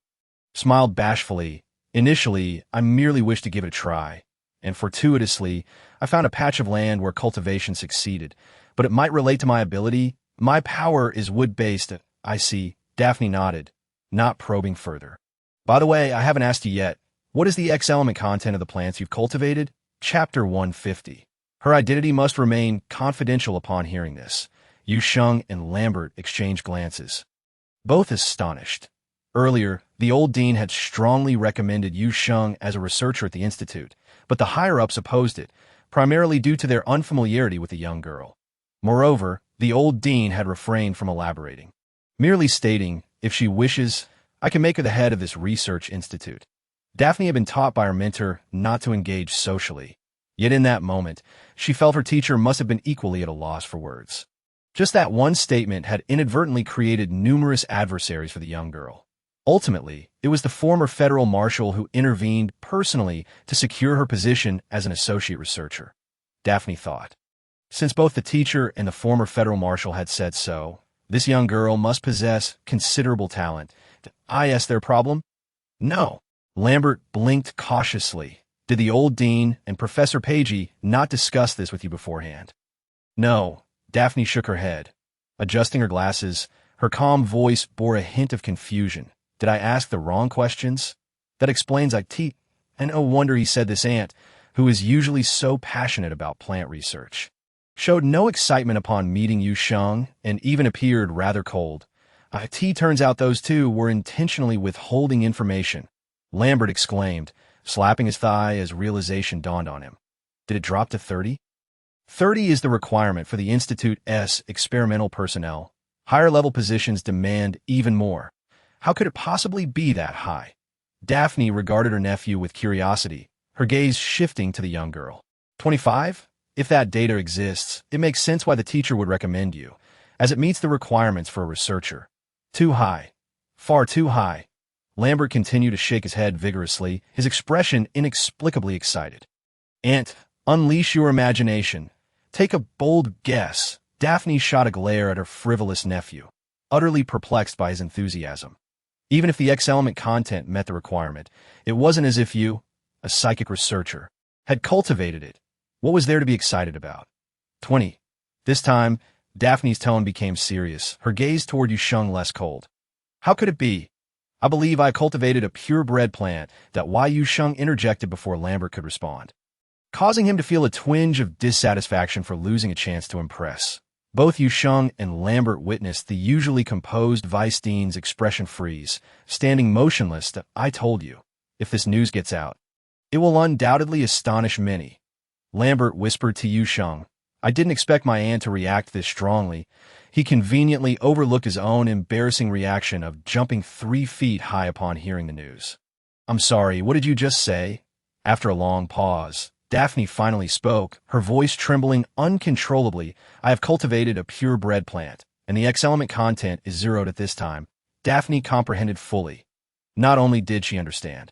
smiled bashfully. Initially, I merely wished to give it a try, and fortuitously, I found a patch of land where cultivation succeeded, but it might relate to my ability. My power is wood-based. I see. Daphne nodded, not probing further. By the way, I haven't asked you yet. What is the X-element content of the plants you've cultivated? Chapter 150. Her identity must remain confidential upon hearing this. Yu Sheng and Lambert exchanged glances, both astonished. Earlier, the old dean had strongly recommended Yu Sheng as a researcher at the institute, but the higher-ups opposed it, primarily due to their unfamiliarity with the young girl. Moreover, the old dean had refrained from elaborating, merely stating, if she wishes, I can make her the head of this research institute. Daphne had been taught by her mentor not to engage socially, yet in that moment, she felt her teacher must have been equally at a loss for words. Just that one statement had inadvertently created numerous adversaries for the young girl. Ultimately, it was the former Federal Marshal who intervened personally to secure her position as an associate researcher. Daphne thought, since both the teacher and the former Federal Marshal had said so, this young girl must possess considerable talent. I asked their problem? No. Lambert blinked cautiously. Did the old dean and Professor Pagey not discuss this with you beforehand? No. Daphne shook her head. Adjusting her glasses, her calm voice bore a hint of confusion. Did I ask the wrong questions? That explains IT. And no wonder he said this aunt, who is usually so passionate about plant research, showed no excitement upon meeting Yu Sheng and even appeared rather cold. IT turns out those two were intentionally withholding information. Lambert exclaimed, slapping his thigh as realization dawned on him. Did it drop to 30? 30 is the requirement for the Institute's experimental personnel. Higher-level positions demand even more. How could it possibly be that high? Daphne regarded her nephew with curiosity, her gaze shifting to the young girl. 25? If that data exists, it makes sense why the teacher would recommend you, as it meets the requirements for a researcher. Too high. Far too high. Lambert continued to shake his head vigorously, his expression inexplicably excited. Aunt, unleash your imagination. Take a bold guess. Daphne shot a glare at her frivolous nephew, utterly perplexed by his enthusiasm. Even if the X-element content met the requirement, it wasn't as if you, a psychic researcher, had cultivated it. What was there to be excited about? 20. This time, Daphne's tone became serious, her gaze toward Yu Sheng less cold. How could it be? I believe I cultivated a purebred plant. That Yu Sheng interjected before Lambert could respond, causing him to feel a twinge of dissatisfaction for losing a chance to impress. Both Yu Sheng and Lambert witnessed the usually composed Vice Dean's expression freeze, standing motionless. I told you, if this news gets out, it will undoubtedly astonish many. Lambert whispered to Yu Sheng, I didn't expect my aunt to react this strongly. He conveniently overlooked his own embarrassing reaction of jumping 3 feet high upon hearing the news. I'm sorry, what did you just say? After a long pause, Daphne finally spoke, her voice trembling uncontrollably. I have cultivated a purebred plant, and the X-element content is zeroed at this time. Daphne comprehended fully. Not only did she understand,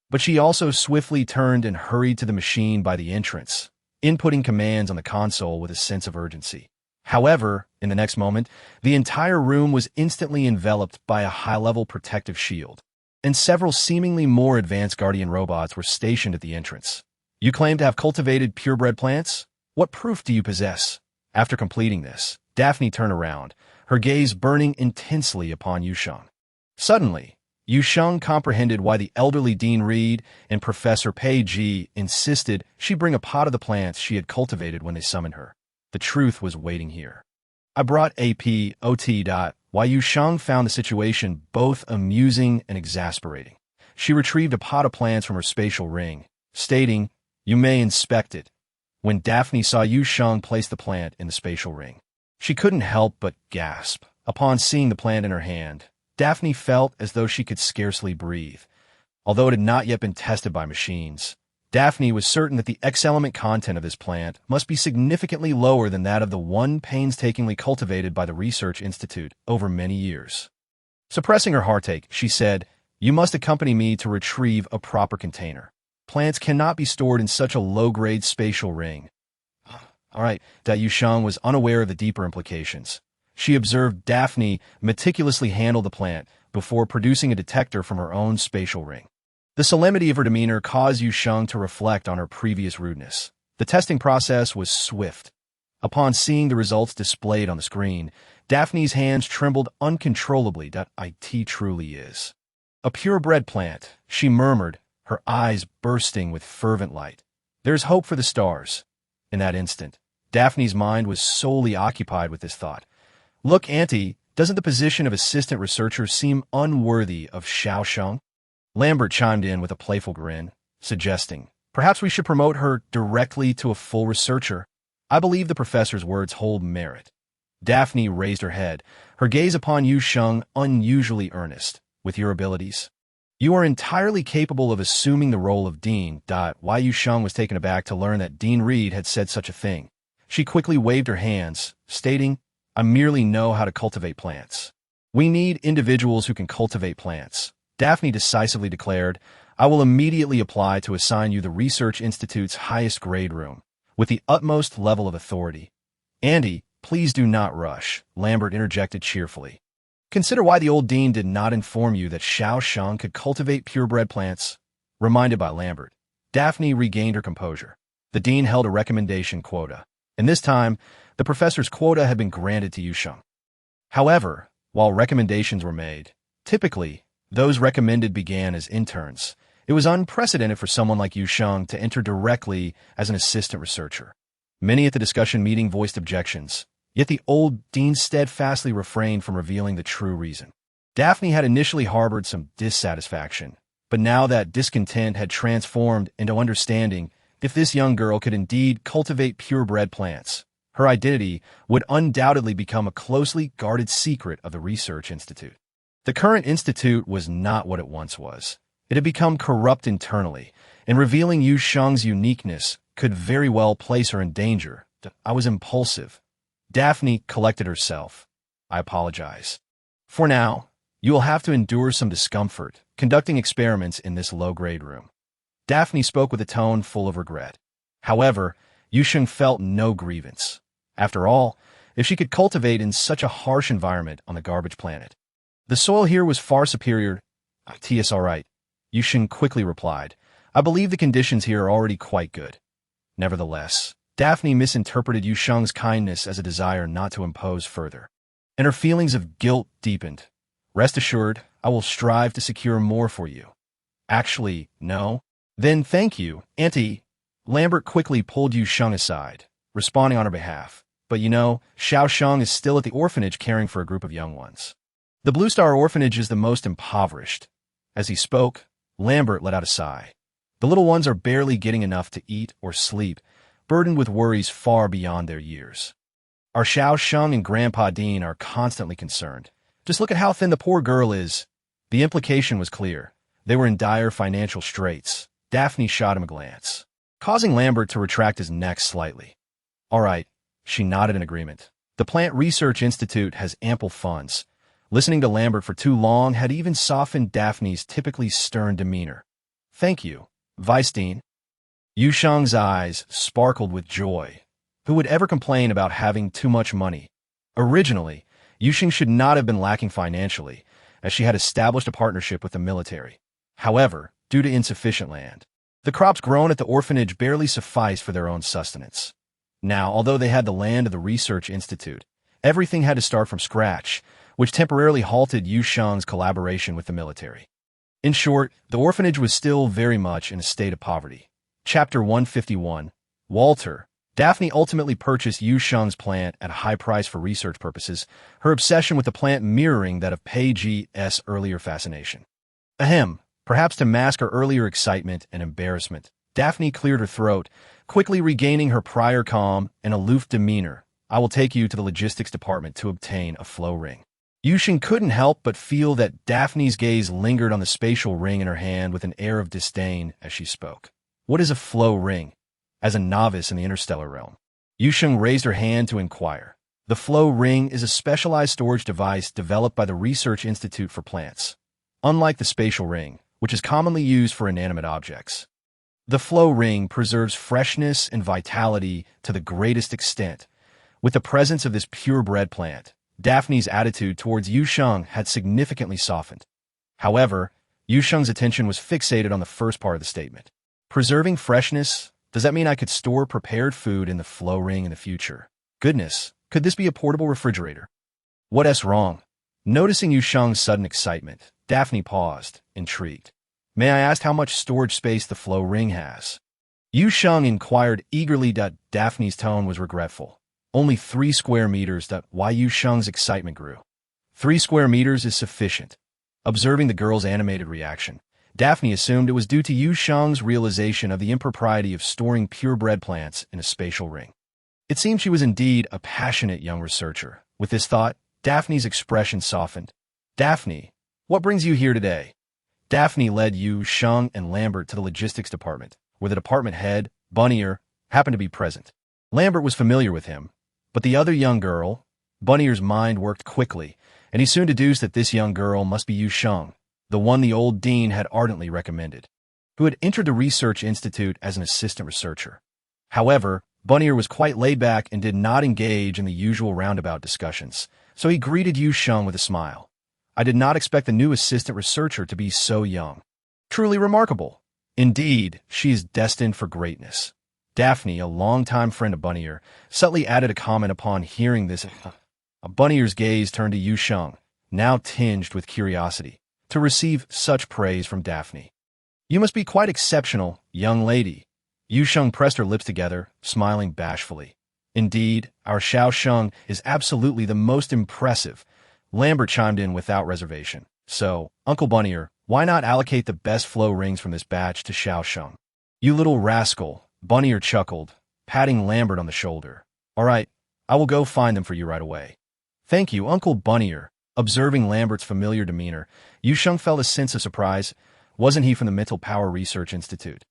but she also swiftly turned and hurried to the machine by the entrance, inputting commands on the console with a sense of urgency. However, in the next moment, the entire room was instantly enveloped by a high-level protective shield, and several seemingly more advanced guardian robots were stationed at the entrance. You claim to have cultivated purebred plants? What proof do you possess? After completing this, Daphne turned around, her gaze burning intensely upon Yu Sheng. Suddenly, Yu Sheng comprehended why the elderly Dean Reed and Professor Pei insisted she bring a pot of the plants she had cultivated when they summoned her. The truth was waiting here. I brought APOT. Yu Sheng found the situation both amusing and exasperating. She retrieved a pot of plants from her spatial ring, stating, You may inspect it. when Daphne saw Yu Sheng place the plant in the spatial ring. She couldn't help but gasp. Upon seeing the plant in her hand, Daphne felt as though she could scarcely breathe. Although it had not yet been tested by machines, Daphne was certain that the X-element content of this plant must be significantly lower than that of the one painstakingly cultivated by the Research Institute over many years. Suppressing her heartache, she said, "You must accompany me to retrieve a proper container. Plants cannot be stored in such a low-grade spatial ring." All right, Yu Sheng was unaware of the deeper implications. She observed Daphne meticulously handle the plant before producing a detector from her own spatial ring. The solemnity of her demeanor caused Yu Sheng to reflect on her previous rudeness. The testing process was swift. Upon seeing the results displayed on the screen, Daphne's hands trembled uncontrollably. "It truly is a purebred plant," she murmured, her eyes bursting with fervent light. "There's hope for the stars." In that instant, Daphne's mind was solely occupied with this thought. "Look, Auntie, doesn't the position of assistant researcher seem unworthy of Xiao Sheng?" Lambert chimed in with a playful grin, suggesting, "Perhaps we should promote her directly to a full researcher. I believe the professor's words hold merit." Daphne raised her head, her gaze upon Yu Sheng unusually earnest. "With your abilities, you are entirely capable of assuming the role of Dean." Yu Sheng was taken aback to learn that Dean Reed had said such a thing. She quickly waved her hands, stating, "I merely know how to cultivate plants." "We need individuals who can cultivate plants," Daphne decisively declared. "I will immediately apply to assign you the Research Institute's highest grade room, with the utmost level of authority." "Andy, please do not rush," Lambert interjected cheerfully. "Consider why the old dean did not inform you that Xiao Sheng could cultivate purebred plants." Reminded by Lambert, Daphne regained her composure. The dean held a recommendation quota, and this time, the professor's quota had been granted to Yu Sheng. However, while recommendations were made, typically, those recommended began as interns. It was unprecedented for someone like Yu Sheng to enter directly as an assistant researcher. Many at the discussion meeting voiced objections, yet the old dean steadfastly refrained from revealing the true reason. Daphne had initially harbored some dissatisfaction, but now that discontent had transformed into understanding. If this young girl could indeed cultivate purebred plants, her identity would undoubtedly become a closely guarded secret of the Research Institute. The current institute was not what it once was. It had become corrupt internally, and revealing Yu Sheng's uniqueness could very well place her in danger. "I was impulsive." Daphne collected herself. "I apologize. For now, you will have to endure some discomfort conducting experiments in this low-grade room." Daphne spoke with a tone full of regret. However, Yu Sheng felt no grievance. After all, if she could cultivate in such a harsh environment on the garbage planet, the soil here was far superior. "It's all right," Yu Sheng quickly replied. "I believe the conditions here are already quite good." Nevertheless, Daphne misinterpreted Yu Sheng's kindness as a desire not to impose further, and her feelings of guilt deepened. "Rest assured, I will strive to secure more for you." "Actually, no." "Then thank you, Auntie." Lambert quickly pulled Yu Sheng aside, responding on her behalf. "But you know, Xiao Sheng is still at the orphanage caring for a group of young ones. The Blue Star Orphanage is the most impoverished." As he spoke, Lambert let out a sigh. "The little ones are barely getting enough to eat or sleep, burdened with worries far beyond their years. Our Xiao Sheng and Grandpa Dean are constantly concerned. Just look at how thin the poor girl is." The implication was clear. They were in dire financial straits. Daphne shot him a glance, causing Lambert to retract his neck slightly. "All right," she nodded in agreement. "The Plant Research Institute has ample funds." Listening to Lambert for too long had even softened Daphne's typically stern demeanor. "Thank you, Vice Dean." Yu Sheng's eyes sparkled with joy. Who would ever complain about having too much money? Originally, Yu Sheng should not have been lacking financially, as she had established a partnership with the military. However, due to insufficient land, the crops grown at the orphanage barely sufficed for their own sustenance. Now, although they had the land of the Research Institute, everything had to start from scratch, which temporarily halted Yu Sheng's collaboration with the military. In short, the orphanage was still very much in a state of poverty. Chapter 151. Walter. Daphne ultimately purchased Yu Sheng's plant at a high price for research purposes, her obsession with the plant mirroring that of Pei Ji's earlier fascination. Perhaps to mask her earlier excitement and embarrassment, Daphne cleared her throat, Quickly regaining her prior calm and aloof demeanor, I will take you to the logistics department to obtain a flow ring. Yu Sheng couldn't help but feel that Daphne's gaze lingered on the spatial ring in her hand with an air of disdain as she spoke. What is a flow ring? As a novice in the interstellar realm, Yu Sheng raised her hand to inquire. The flow ring is a specialized storage device developed by the Research Institute for Plants. Unlike the spatial ring, which is commonly used for inanimate objects, the flow ring preserves freshness and vitality to the greatest extent. With the presence of this purebred plant, Daphne's attitude towards Yu Sheng had significantly softened. However, Yu Sheng's attention was fixated on the first part of the statement. Preserving freshness? Does that mean I could store prepared food in the flow ring in the future? Goodness, could this be a portable refrigerator? What's wrong? Noticing Yu Sheng's sudden excitement, Daphne paused, intrigued. May I ask how much storage space the flow ring has? Yu Sheng inquired eagerly. Daphne's tone was regretful. Only 3 square meters. Why Yu Sheng's excitement grew. 3 square meters is sufficient. Observing the girl's animated reaction, Daphne assumed it was due to Yu Sheng's realization of the impropriety of storing purebred plants in a spatial ring. It seemed she was indeed a passionate young researcher. With this thought, Daphne's expression softened. Daphne, what brings you here today? Daphne led Yu Sheng and Lambert to the logistics department, where the department head, Bunnier, happened to be present. Lambert was familiar with him, but the other young girl, Bunnier's mind worked quickly, and he soon deduced that this young girl must be Yu Sheng, the one the old dean had ardently recommended, who had entered the Research Institute as an assistant researcher. However, Bunnier was quite laid back and did not engage in the usual roundabout discussions, so he greeted Yu Sheng with a smile. I did not expect the new assistant researcher to be so young. Truly remarkable. Indeed, she is destined for greatness. Daphne, a longtime friend of Bunnier, subtly added a comment upon hearing this. Bunnier's gaze turned to Yu Sheng, now tinged with curiosity, to receive such praise from Daphne. You must be quite exceptional, young lady. Yu Sheng pressed her lips together, smiling bashfully. Indeed, our Xiao Sheng is absolutely the most impressive. Lambert chimed in without reservation. So, Uncle Bunnier, why not allocate the best flow rings from this batch to Xiao Sheng? You little rascal, Bunnier chuckled, patting Lambert on the shoulder. All right, I will go find them for you right away. Thank you, Uncle Bunnier. Observing Lambert's familiar demeanor, Yu Sheng felt a sense of surprise. Wasn't he from the Mental Power Research Institute?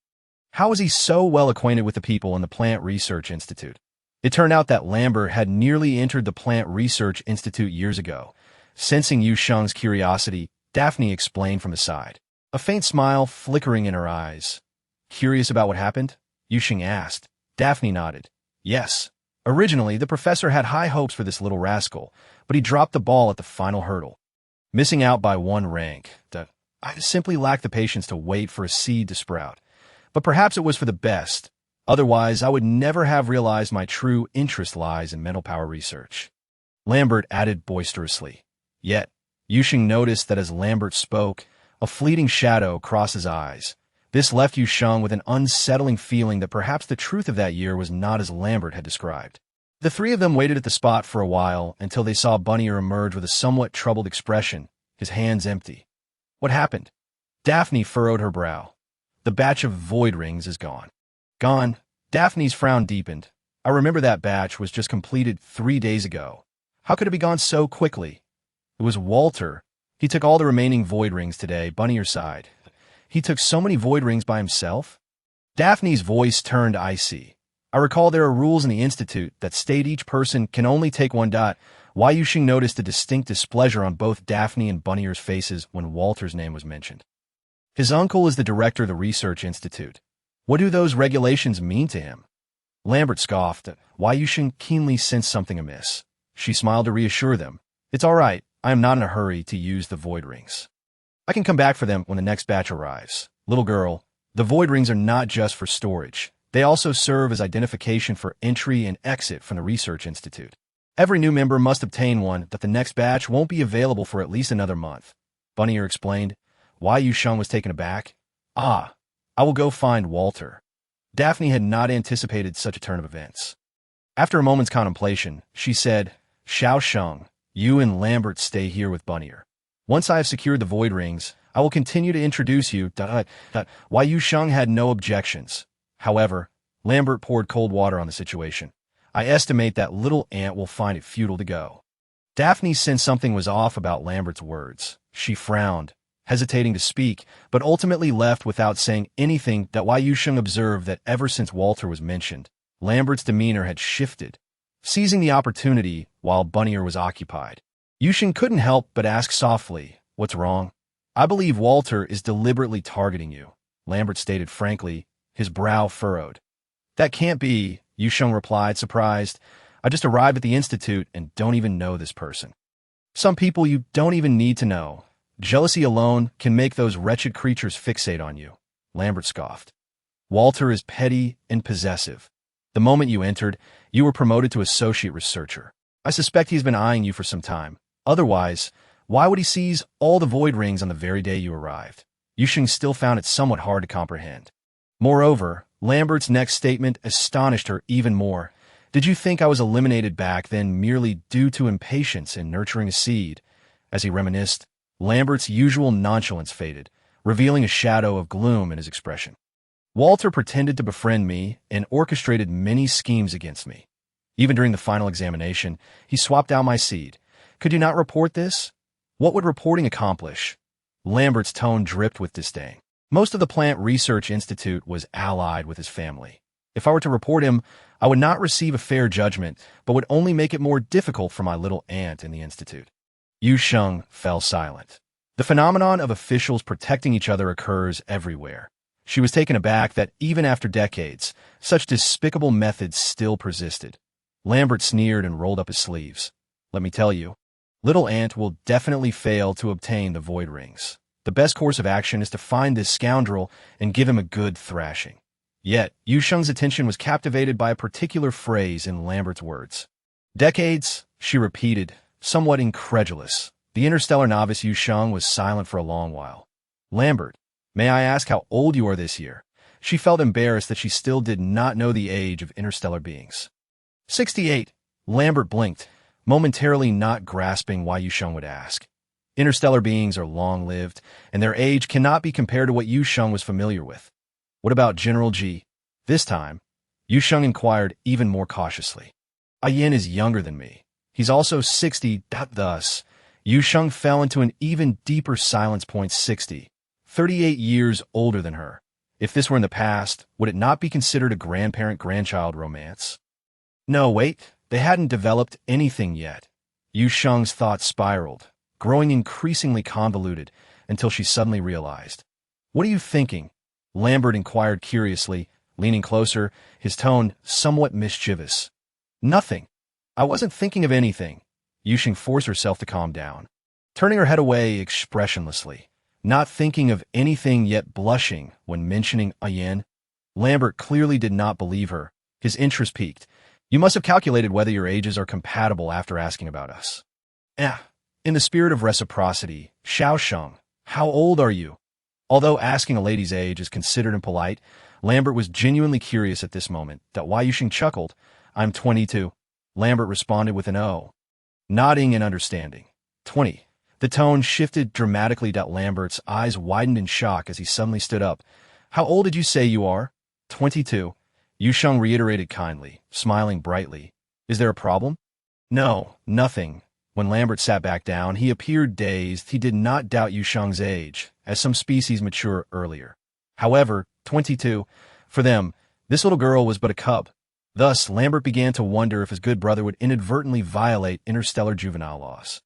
How was he so well acquainted with the people in the Plant Research Institute? It turned out that Lambert had nearly entered the Plant Research Institute years ago. Sensing Yu Sheng's curiosity, Daphne explained from the side, a faint smile flickering in her eyes. Curious about what happened? Yu Sheng asked. Daphne nodded. Yes. Originally, the professor had high hopes for this little rascal, but he dropped the ball at the final hurdle. Missing out by 1 rank. I simply lacked the patience to wait for a seed to sprout. But perhaps it was for the best. Otherwise, I would never have realized my true interest lies in mental power research. Lambert added boisterously. Yet, Yu Sheng noticed that as Lambert spoke, a fleeting shadow crossed his eyes. This left Yu Sheng with an unsettling feeling that perhaps the truth of that year was not as Lambert had described. The 3 of them waited at the spot for a while until they saw Bunnier emerge with a somewhat troubled expression, his hands empty. What happened? Daphne furrowed her brow. The batch of void rings is gone. Gone? Daphne's frown deepened. I remember that batch was just completed 3 days ago. How could it be gone so quickly? It was Walter. He took all the remaining void rings today, Bunnier sighed. He took so many void rings by himself? Daphne's voice turned icy. I recall there are rules in the Institute that state each person can only take 1. Why Yu Sheng noticed a distinct displeasure on both Daphne and Bunnier's faces when Walter's name was mentioned. His uncle is the director of the Research Institute. What do those regulations mean to him? Lambert scoffed. Why Yu Sheng keenly sensed something amiss. She smiled to reassure them. It's all right. I am not in a hurry to use the void rings. I can come back for them when the next batch arrives. Little girl, the void rings are not just for storage. They also serve as identification for entry and exit from the Research Institute. Every new member must obtain one that the next batch won't be available for at least another month. Bunnier explained. Why Yu Sheng was taken aback. I will go find Walter. Daphne had not anticipated such a turn of events. After a moment's contemplation, she said, Xiao Sheng, you and Lambert stay here with Bunnier. Once I have secured the void rings, I will continue to introduce you. Why Yu Sheng had no objections. However, Lambert poured cold water on the situation. I estimate that little ant will find it futile to go. Daphne sensed something was off about Lambert's words. She frowned, hesitating to speak, but ultimately left without saying anything. That why Yu Sheng observed that ever since Walter was mentioned, Lambert's demeanor had shifted, seizing the opportunity while Bunnier was occupied. Yu Sheng couldn't help but ask softly, "What's wrong?" "I believe Walter is deliberately targeting you," Lambert stated frankly, his brow furrowed. "That can't be," Yu Sheng replied, surprised. "I just arrived at the Institute and don't even know this person." "Some people you don't even need to know. Jealousy alone can make those wretched creatures fixate on you," Lambert scoffed. "Walter is petty and possessive. The moment you entered, you were promoted to associate researcher. I suspect he's been eyeing you for some time. Otherwise, why would he seize all the void rings on the very day you arrived?" Yu Sheng still found it somewhat hard to comprehend. Moreover, Lambert's next statement astonished her even more. "Did you think I was eliminated back then merely due to impatience in nurturing a seed?" As he reminisced, Lambert's usual nonchalance faded, revealing a shadow of gloom in his expression. "Walter pretended to befriend me and orchestrated many schemes against me. Even during the final examination, he swapped out my seed. Could you not report this? What would reporting accomplish?" Lambert's tone dripped with disdain. "Most of the Plant Research Institute was allied with his family. If I were to report him, I would not receive a fair judgment, but would only make it more difficult for my little ant in the Institute." Yu Sheng fell silent. The phenomenon of officials protecting each other occurs everywhere. She was taken aback that even after decades, such despicable methods still persisted. Lambert sneered and rolled up his sleeves. "Let me tell you, little ant will definitely fail to obtain the void rings. The best course of action is to find this scoundrel and give him a good thrashing." Yet, Yu Sheng's attention was captivated by a particular phrase in Lambert's words. "Decades," she repeated, somewhat incredulous. The interstellar novice Yu Sheng was silent for a long while. "Lambert, may I ask how old you are this year?" She felt embarrassed that she still did not know the age of interstellar beings. 68. Lambert blinked, momentarily not grasping why Yu Sheng would ask. Interstellar beings are long-lived, and their age cannot be compared to what Yu Sheng was familiar with. "What about General G?" This time, Yu Sheng inquired even more cautiously. "Yin is younger than me. He's also 60. Thus, Yu Sheng fell into an even deeper silence. 60. 38 years older than her. If this were in the past, would it not be considered a grandparent-grandchild romance? No, wait, they hadn't developed anything yet. Yu Sheng's thoughts spiraled, growing increasingly convoluted, until she suddenly realized. "What are you thinking?" Lambert inquired curiously, leaning closer, his tone somewhat mischievous. "Nothing. I wasn't thinking of anything." Yu Sheng forced herself to calm down, turning her head away expressionlessly, not thinking of anything yet blushing when mentioning Yin. Lambert clearly did not believe her. His interest piqued. "You must have calculated whether your ages are compatible after asking about us." In the spirit of reciprocity, Xiao Sheng, how old are you?" Although asking a lady's age is considered impolite, Lambert was genuinely curious at this moment. That why Yu Sheng chuckled. "I'm 22. Lambert responded with an O, nodding in understanding. 20. The tone shifted dramatically. Lambert's eyes widened in shock as he suddenly stood up. "How old did you say you are?" 22. Yu Sheng reiterated kindly, smiling brightly. "Is there a problem?" "No, nothing." When Lambert sat back down, he appeared dazed. He did not doubt Yu Sheng's age, as some species mature earlier. However, 22, for them, this little girl was but a cub. Thus, Lambert began to wonder if his good brother would inadvertently violate interstellar juvenile laws.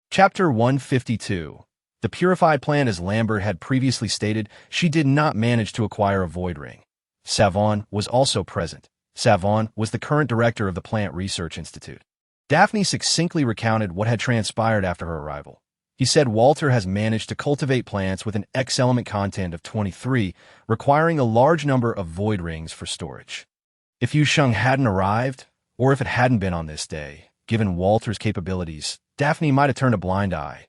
Chapter 152. The purified plant. As Lambert had previously stated, she did not manage to acquire a void ring. Savon was also present. Savon was the current director of the Plant Research Institute. Daphne succinctly recounted what had transpired after her arrival. He said Walter has managed to cultivate plants with an X-element content of 23, requiring a large number of void rings for storage. If Yu Sheng hadn't arrived, or if it hadn't been on this day, given Walter's capabilities, Daphne might have turned a blind eye.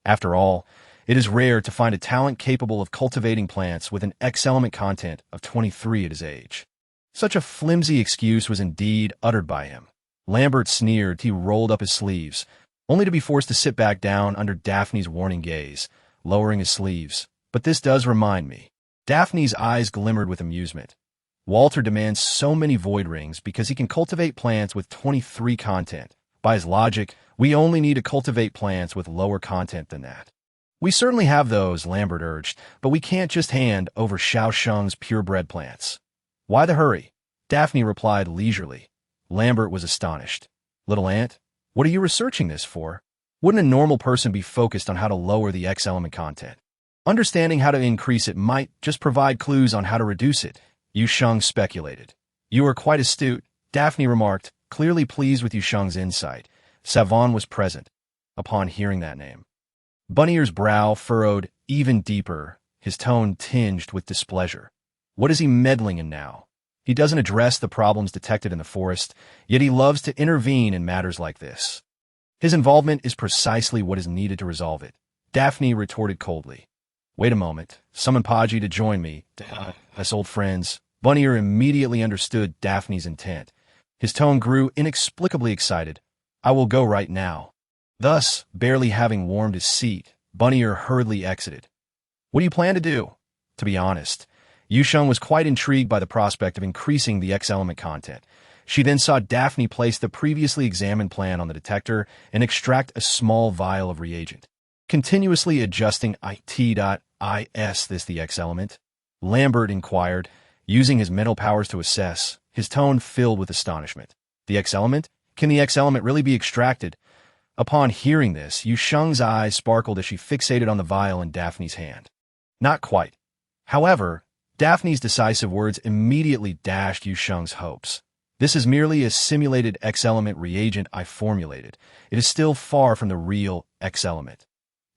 After all, it is rare to find a talent capable of cultivating plants with an X-element content of 23 at his age. Such a flimsy excuse was indeed uttered by him. Lambert sneered. He rolled up his sleeves, only to be forced to sit back down under Daphne's warning gaze, lowering his sleeves. "But this does remind me." Daphne's eyes glimmered with amusement. Walter demands so many void rings because he can cultivate plants with 23 content. By his logic, we only need to cultivate plants with lower content than that. We certainly have those, Lambert urged, but we can't just hand over Yu Sheng's purebred plants. Why the hurry? Daphne replied leisurely. Lambert was astonished. Little ant, what are you researching this for? Wouldn't a normal person be focused on how to lower the X element content? Understanding how to increase it might just provide clues on how to reduce it, Yu Sheng speculated. You are quite astute, Daphne remarked, clearly pleased with Yu Sheng's insight. Savon was present. Upon hearing that name, Bunnier's brow furrowed even deeper, his tone tinged with displeasure. What is he meddling in now? He doesn't address the problems detected in the forest, yet he loves to intervene in matters like this. His involvement is precisely what is needed to resolve it, Daphne retorted coldly. Wait a moment, summon Podgy to join me, us old friends. Bunnier immediately understood Daphne's intent. His tone grew inexplicably excited. I will go right now. Thus, barely having warmed his seat, Bunnier hurriedly exited. What do you plan to do? To be honest, Yu Sheng was quite intrigued by the prospect of increasing the X element content. She then saw Daphne place the previously examined plant on the detector and extract a small vial of reagent. Continuously adjusting IT.is this the X element? Lambert inquired, using his mental powers to assess, his tone filled with astonishment. The X element? Can the X element really be extracted? Upon hearing this, Yu Sheng's eyes sparkled as she fixated on the vial in Daphne's hand. Not quite. However, Daphne's decisive words immediately dashed Yu Sheng's hopes. This is merely a simulated X element reagent I formulated. It is still far from the real X element.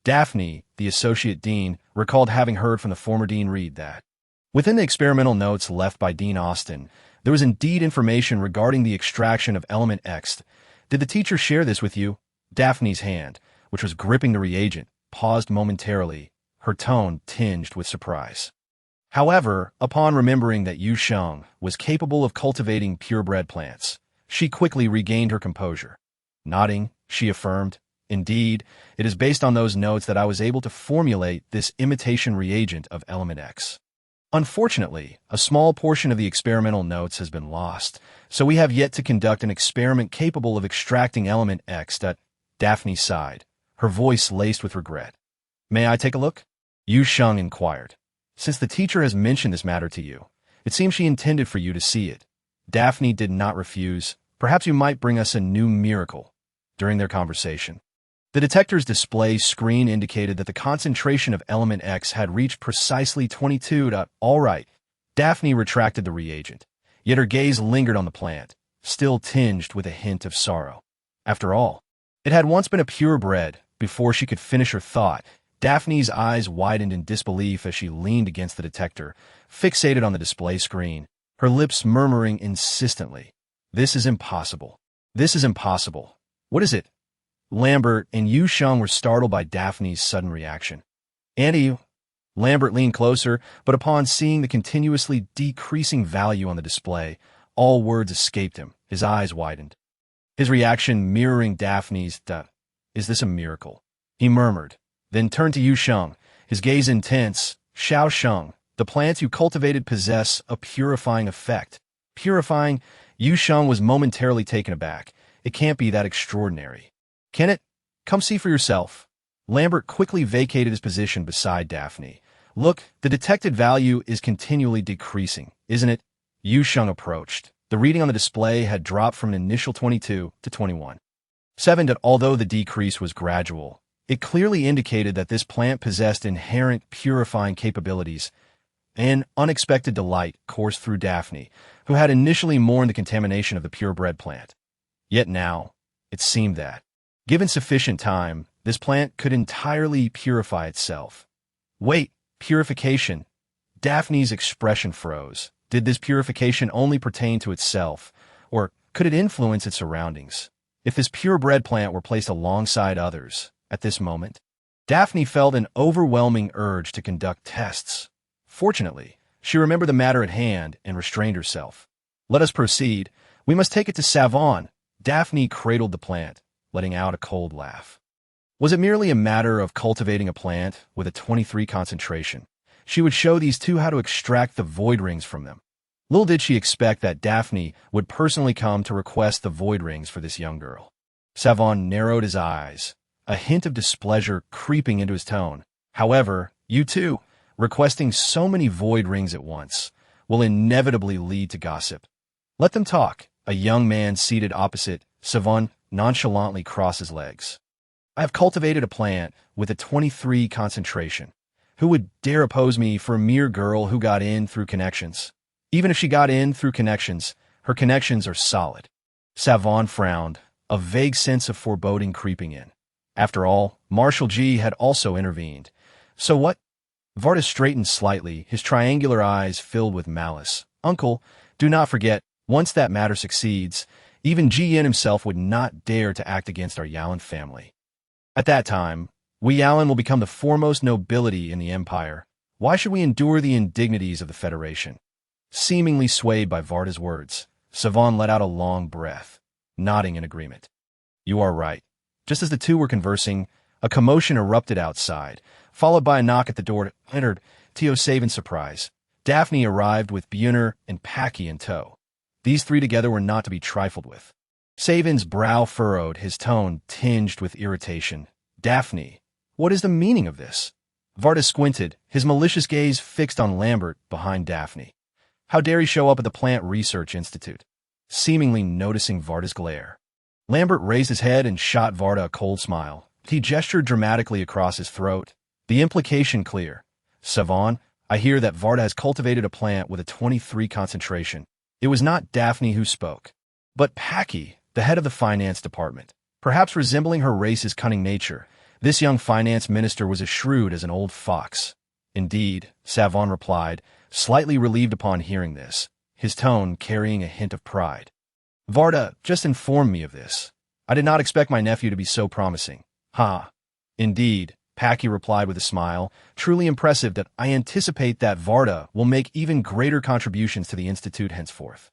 Daphne, the associate dean, recalled having heard from the former Dean Reed that, within the experimental notes left by Dean Austin, there was indeed information regarding the extraction of element X. Did the teacher share this with you? Daphne's hand, which was gripping the reagent, paused momentarily, her tone tinged with surprise. However, upon remembering that Yu Sheng was capable of cultivating purebred plants, she quickly regained her composure. Nodding, she affirmed, indeed, it is based on those notes that I was able to formulate this imitation reagent of element X. Unfortunately, a small portion of the experimental notes has been lost, so we have yet to conduct an experiment capable of extracting element X. Daphne sighed, her voice laced with regret. May I take a look? Yu Sheng inquired. Since the teacher has mentioned this matter to you, it seems she intended for you to see it. Daphne did not refuse. Perhaps you might bring us a new miracle. During their conversation, the detector's display screen indicated that the concentration of element X had reached precisely 22. All right. Daphne retracted the reagent, yet her gaze lingered on the plant, still tinged with a hint of sorrow. After all, it had once been a purebred. Before she could finish her thought, Daphne's eyes widened in disbelief as she leaned against the detector, fixated on the display screen, her lips murmuring insistently, This is impossible. This is impossible. What is it? Lambert and Yu Sheng were startled by Daphne's sudden reaction. Auntie, Lambert leaned closer, but upon seeing the continuously decreasing value on the display, all words escaped him. His eyes widened. His reaction mirroring Daphne's. Is this a miracle? He murmured, then turned to Yu Sheng, his gaze intense. Yu Sheng, the plants you cultivated possess a purifying effect. Purifying? Yu Sheng was momentarily taken aback. It can't be that extraordinary. Can it? Come see for yourself. Lambert quickly vacated his position beside Daphne. Look, the detected value is continually decreasing, isn't it? Yu Sheng approached. The reading on the display had dropped from an initial 22 to 21. 7. Although the decrease was gradual, it clearly indicated that this plant possessed inherent purifying capabilities. An unexpected delight coursed through Daphne, who had initially mourned the contamination of the purebred plant. Yet now, it seemed that, given sufficient time, this plant could entirely purify itself. Wait, purification? Daphne's expression froze. Did this purification only pertain to itself, or could it influence its surroundings? If this purebred plant were placed alongside others, at this moment, Daphne felt an overwhelming urge to conduct tests. Fortunately, she remembered the matter at hand and restrained herself. Let us proceed. We must take it to Savon. Daphne cradled the plant, letting out a cold laugh. Was it merely a matter of cultivating a plant with a 23 concentration? She would show these two how to extract the void rings from them. Little did she expect that Daphne would personally come to request the void rings for this young girl. Savon narrowed his eyes, a hint of displeasure creeping into his tone. However, you too, requesting so many void rings at once, will inevitably lead to gossip. Let them talk. A young man seated opposite Savon nonchalantly crossed his legs. I have cultivated a plant with a 23 concentration. Who would dare oppose me for a mere girl who got in through connections? Even if she got in through connections, her connections are solid. Savon frowned, a vague sense of foreboding creeping in. After all, Marshal G had also intervened. So what? Varda straightened slightly, his triangular eyes filled with malice. Uncle, do not forget, once that matter succeeds, even Ji-Yin himself would not dare to act against our Yalan family. At that time, we Yalan will become the foremost nobility in the empire. Why should we endure the indignities of the Federation? Seemingly swayed by Varda's words, Savon let out a long breath, nodding in agreement. You are right. Just as the two were conversing, a commotion erupted outside, followed by a knock at the door. Entered Tio Save in surprise. Daphne arrived with Björner and Packy in tow. These three together were not to be trifled with. Savin's brow furrowed, his tone tinged with irritation. Daphne, what is the meaning of this? Varda squinted, his malicious gaze fixed on Lambert behind Daphne. How dare he show up at the Plant Research Institute? Seemingly noticing Varda's glare. Lambert raised his head and shot Varda a cold smile. He gestured dramatically across his throat. The implication clear. Savon, I hear that Varda has cultivated a plant with a 23 concentration. It was not Daphne who spoke, but Packy, the head of the finance department. Perhaps resembling her race's cunning nature, this young finance minister was as shrewd as an old fox. Indeed, Savon replied, slightly relieved upon hearing this, his tone carrying a hint of pride. Varda just informed me of this. I did not expect my nephew to be so promising. Ha! Indeed, Packy replied with a smile, truly impressive that I anticipate that Varda will make even greater contributions to the Institute henceforth.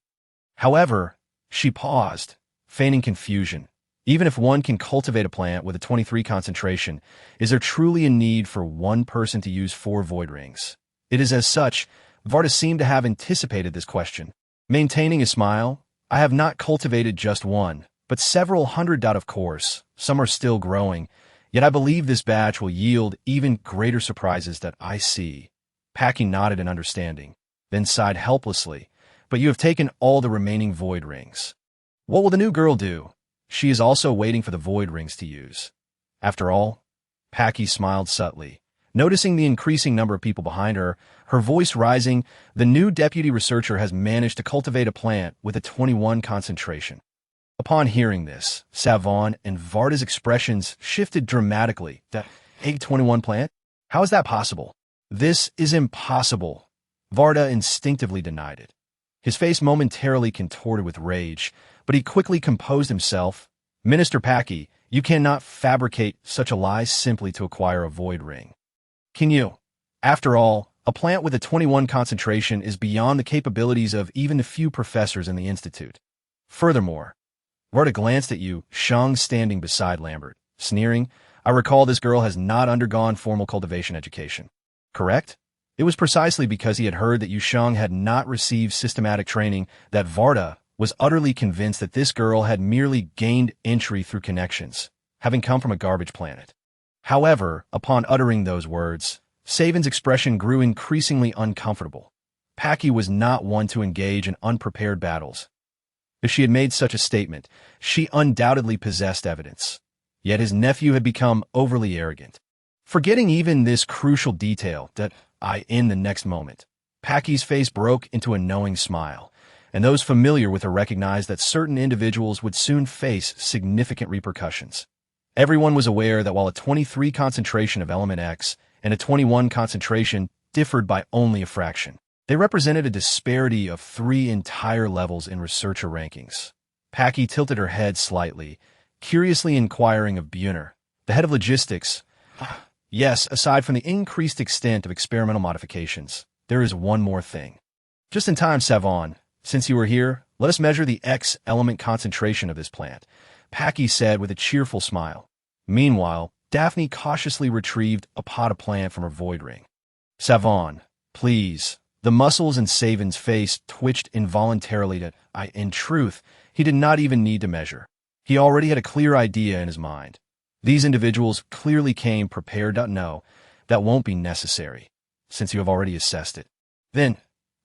However, she paused, feigning confusion. Even if one can cultivate a plant with a 23 concentration, is there truly a need for one person to use 4 void rings? It is as such, Varda seemed to have anticipated this question. Maintaining a smile, I have not cultivated just one, but several hundred. Of course, some are still growing, yet I believe this batch will yield even greater surprises that I see. Packy nodded in understanding, then sighed helplessly. But you have taken all the remaining void rings. What will the new girl do? She is also waiting for the void rings to use. After all, Packy smiled subtly. Noticing the increasing number of people behind her, her voice rising, the new deputy researcher has managed to cultivate a plant with a 21 concentration. Upon hearing this, Savon and Varda's expressions shifted dramatically. That A21 plant? How is that possible? This is impossible. Varda instinctively denied it. His face momentarily contorted with rage, but he quickly composed himself. Minister Packy, you cannot fabricate such a lie simply to acquire a void ring. Can you? After all, a plant with a 21 concentration is beyond the capabilities of even the few professors in the Institute. Furthermore, Varda glanced at Yu Sheng standing beside Lambert, sneering, I recall this girl has not undergone formal cultivation education. Correct? It was precisely because he had heard that Yu Sheng had not received systematic training that Varda was utterly convinced that this girl had merely gained entry through connections, having come from a garbage planet. However, upon uttering those words, Savin's expression grew increasingly uncomfortable. Packy was not one to engage in unprepared battles. If she had made such a statement, she undoubtedly possessed evidence. Yet his nephew had become overly arrogant. Forgetting even this crucial detail that in the next moment, Packy's face broke into a knowing smile, and those familiar with her recognized that certain individuals would soon face significant repercussions. Everyone was aware that while a 23 concentration of element X and a 21 concentration differed by only a fraction, they represented a disparity of 3 entire levels in researcher rankings. Packy tilted her head slightly, curiously inquiring of Björner, the head of logistics. Yes, aside from the increased extent of experimental modifications, there is one more thing. Just in time, Savon. Since you are here, let us measure the X element concentration of this plant, Packy said with a cheerful smile. Meanwhile, Daphne cautiously retrieved a pot of plant from her void ring. Savon, please. The muscles in Savin's face twitched involuntarily. In truth, he did not even need to measure. He already had a clear idea in his mind. These individuals clearly came prepared. No, that won't be necessary, since you have already assessed it. Then,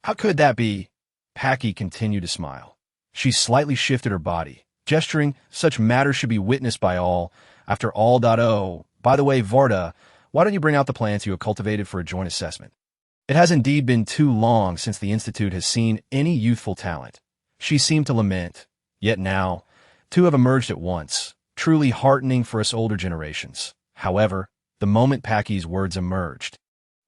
how could that be? Packy continued to smile. She slightly shifted her body, gesturing, such matters should be witnessed by all. After all. Oh, by the way, Varda, why don't you bring out the plants you have cultivated for a joint assessment? It has indeed been too long since the Institute has seen any youthful talent. She seemed to lament. Yet now, two have emerged at once, truly heartening for us older generations. However, the moment Packy's words emerged,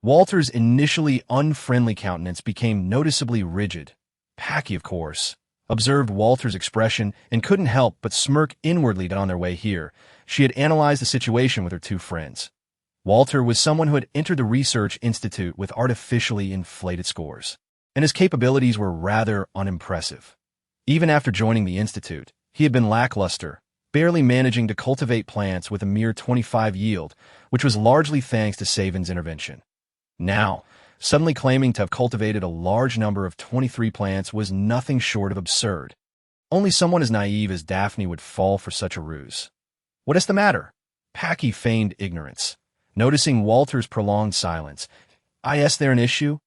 Walter's initially unfriendly countenance became noticeably rigid. Packy, of course, observed Walter's expression and couldn't help but smirk inwardly. On their way here, she had analyzed the situation with her two friends. Walter was someone who had entered the research institute with artificially inflated scores, and his capabilities were rather unimpressive. Even after joining the institute, he had been lackluster, barely managing to cultivate plants with a mere 25 yield, which was largely thanks to Savin's intervention. Now, suddenly claiming to have cultivated a large number of 23 plants was nothing short of absurd. Only someone as naive as Daphne would fall for such a ruse. What is the matter? Packy feigned ignorance. Noticing Walter's prolonged silence, Is there an issue?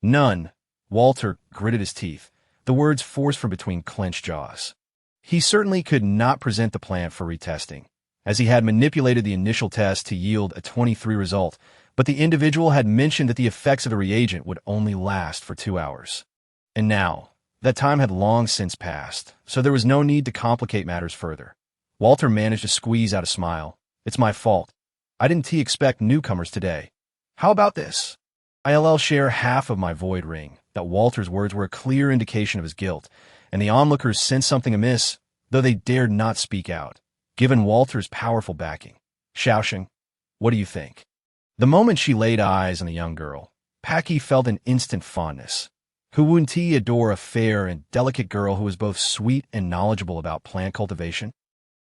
None. Walter gritted his teeth, the words forced from between clenched jaws. He certainly could not present the plant for retesting, as he had manipulated the initial test to yield a 23 result, but the individual had mentioned that the effects of the reagent would only last for 2 hours. And now, that time had long since passed, so there was no need to complicate matters further. Walter managed to squeeze out a smile. It's my fault. I didn't expect newcomers today. How about this? I'll share half of my void ring. That Walter's words were a clear indication of his guilt, and the onlookers sensed something amiss, though they dared not speak out, given Walter's powerful backing. Yu Sheng, what do you think? The moment she laid eyes on the young girl, Packy felt an instant fondness. Who wouldn't he adore a fair and delicate girl who was both sweet and knowledgeable about plant cultivation?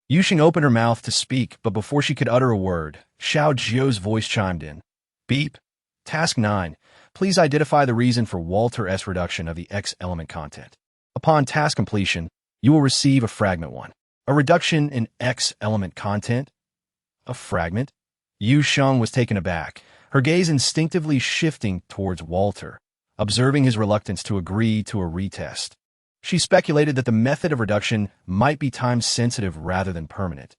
Yu Sheng opened her mouth to speak, but before she could utter a word, Xiao Zhou's voice chimed in. Beep. Task 9. Please identify the reason for Walter S. reduction of the X element content. Upon task completion, you will receive a fragment 1. A reduction in X element content? A fragment? Yu Sheng was taken aback, her gaze instinctively shifting towards Walter, observing his reluctance to agree to a retest. She speculated that the method of reduction might be time-sensitive rather than permanent.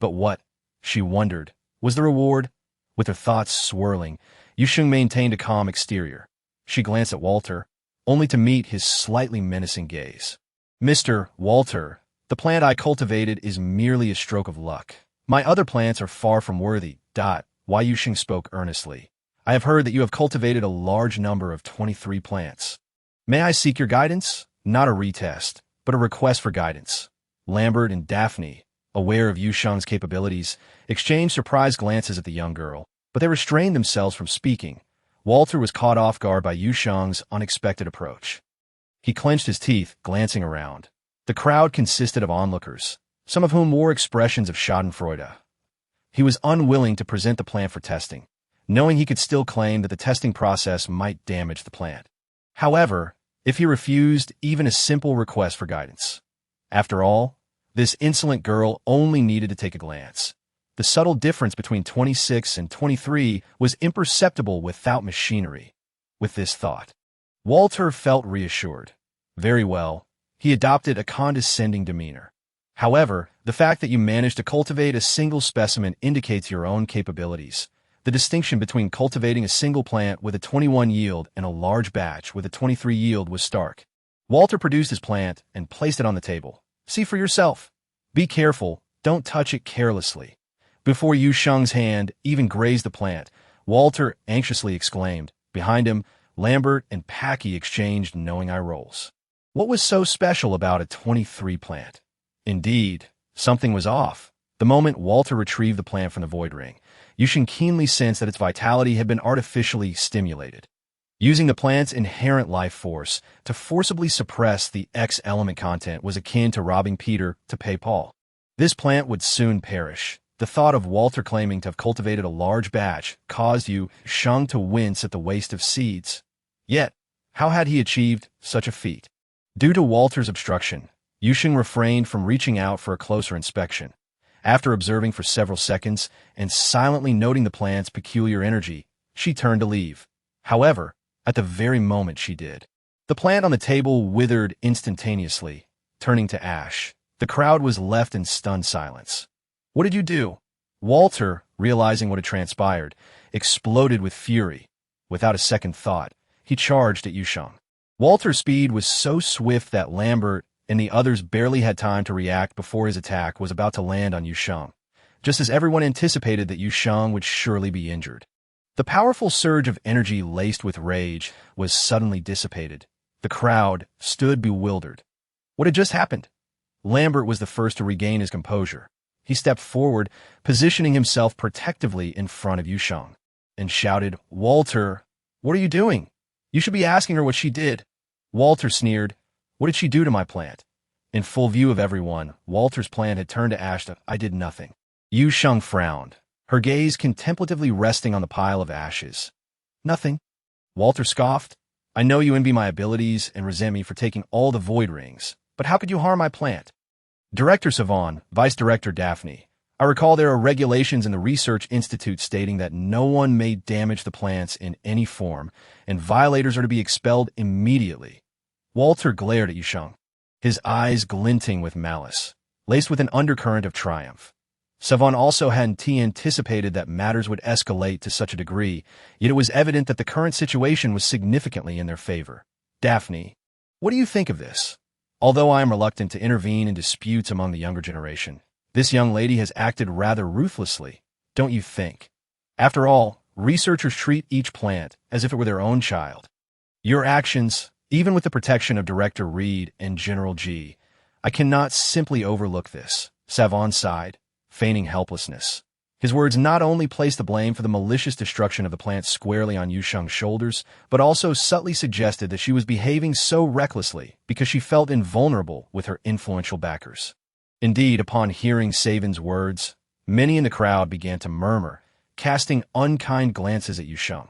But what, she wondered, was the reward? With her thoughts swirling, Yu Sheng maintained a calm exterior. She glanced at Walter, only to meet his slightly menacing gaze. Mr. Walter, the plant I cultivated is merely a stroke of luck. My other plants are far from worthy. Why Yu Sheng spoke earnestly. I have heard that you have cultivated a large number of 23 plants. May I seek your guidance? Not a retest, but a request for guidance. Lambert and Daphne, aware of Yu Sheng's capabilities, exchanged surprised glances at the young girl, but they restrained themselves from speaking. Walter was caught off guard by Yu Sheng's unexpected approach. He clenched his teeth, glancing around. The crowd consisted of onlookers, some of whom wore expressions of schadenfreude. He was unwilling to present the plant for testing, knowing he could still claim that the testing process might damage the plant. However, if he refused even a simple request for guidance. After all, this insolent girl only needed to take a glance. The subtle difference between 26 and 23 was imperceptible without machinery. With this thought, Walter felt reassured. Very well, he adopted a condescending demeanor. However, the fact that you managed to cultivate a single specimen indicates your own capabilities. The distinction between cultivating a single plant with a 21 yield and a large batch with a 23 yield was stark. Walter produced his plant and placed it on the table. See for yourself. Be careful, don't touch it carelessly. Before Yu Sheng's hand even grazed the plant, Walter anxiously exclaimed. Behind him, Lambert and Packy exchanged knowing eye rolls. What was so special about a 23 plant? Indeed, something was off. The moment Walter retrieved the plant from the void ring, Yu Sheng keenly sensed that its vitality had been artificially stimulated. Using the plant's inherent life force to forcibly suppress the X element content was akin to robbing Peter to pay Paul. This plant would soon perish. The thought of Walter claiming to have cultivated a large batch caused Yu Sheng to wince at the waste of seeds. Yet, How had he achieved such a feat? Due to Walter's obstruction, Yu Sheng refrained from reaching out for a closer inspection. After observing for several seconds and silently noting the plant's peculiar energy, she turned to leave. However, at the very moment she did, the plant on the table withered instantaneously, turning to ash. The crowd was left in stunned silence. "What did you do?" Walter, realizing what had transpired, exploded with fury. Without a second thought, he charged at Yu Sheng. Walter's speed was so swift that Lambert and the others barely had time to react before his attack was about to land on Yu Sheng, just as everyone anticipated that Yu Sheng would surely be injured. The powerful surge of energy laced with rage was suddenly dissipated. The crowd stood bewildered. What had just happened? Lambert was the first to regain his composure. He stepped forward, positioning himself protectively in front of Yu Sheng, and shouted, "Walter, what are you doing? You should be asking her what she did." Walter sneered, "What did she do to my plant?" In full view of everyone, Walter's plant had turned to ash. "I did nothing." Yu Sheng frowned, her gaze contemplatively resting on the pile of ashes. "Nothing?" Walter scoffed. "I know you envy my abilities and resent me for taking all the void rings, but how could you harm my plant?" Director Savon, Vice Director Daphne, "I recall there are regulations in the Research Institute stating that no one may damage the plants in any form, and violators are to be expelled immediately." Walter glared at Yu Sheng, his eyes glinting with malice, laced with an undercurrent of triumph. Savon also hadn't anticipated that matters would escalate to such a degree, yet it was evident that the current situation was significantly in their favor. "Daphne, what do you think of this? Although I am reluctant to intervene in disputes among the younger generation, this young lady has acted rather ruthlessly, don't you think? After all, researchers treat each plant as if it were their own child. Your actions, even with the protection of Director Reed and General G, I cannot simply overlook this." Savon sighed, feigning helplessness. His words not only placed the blame for the malicious destruction of the plant squarely on Yu Sheng's shoulders, but also subtly suggested that she was behaving so recklessly because she felt invulnerable with her influential backers. Indeed, upon hearing Savon's words, many in the crowd began to murmur, casting unkind glances at Yu Sheng.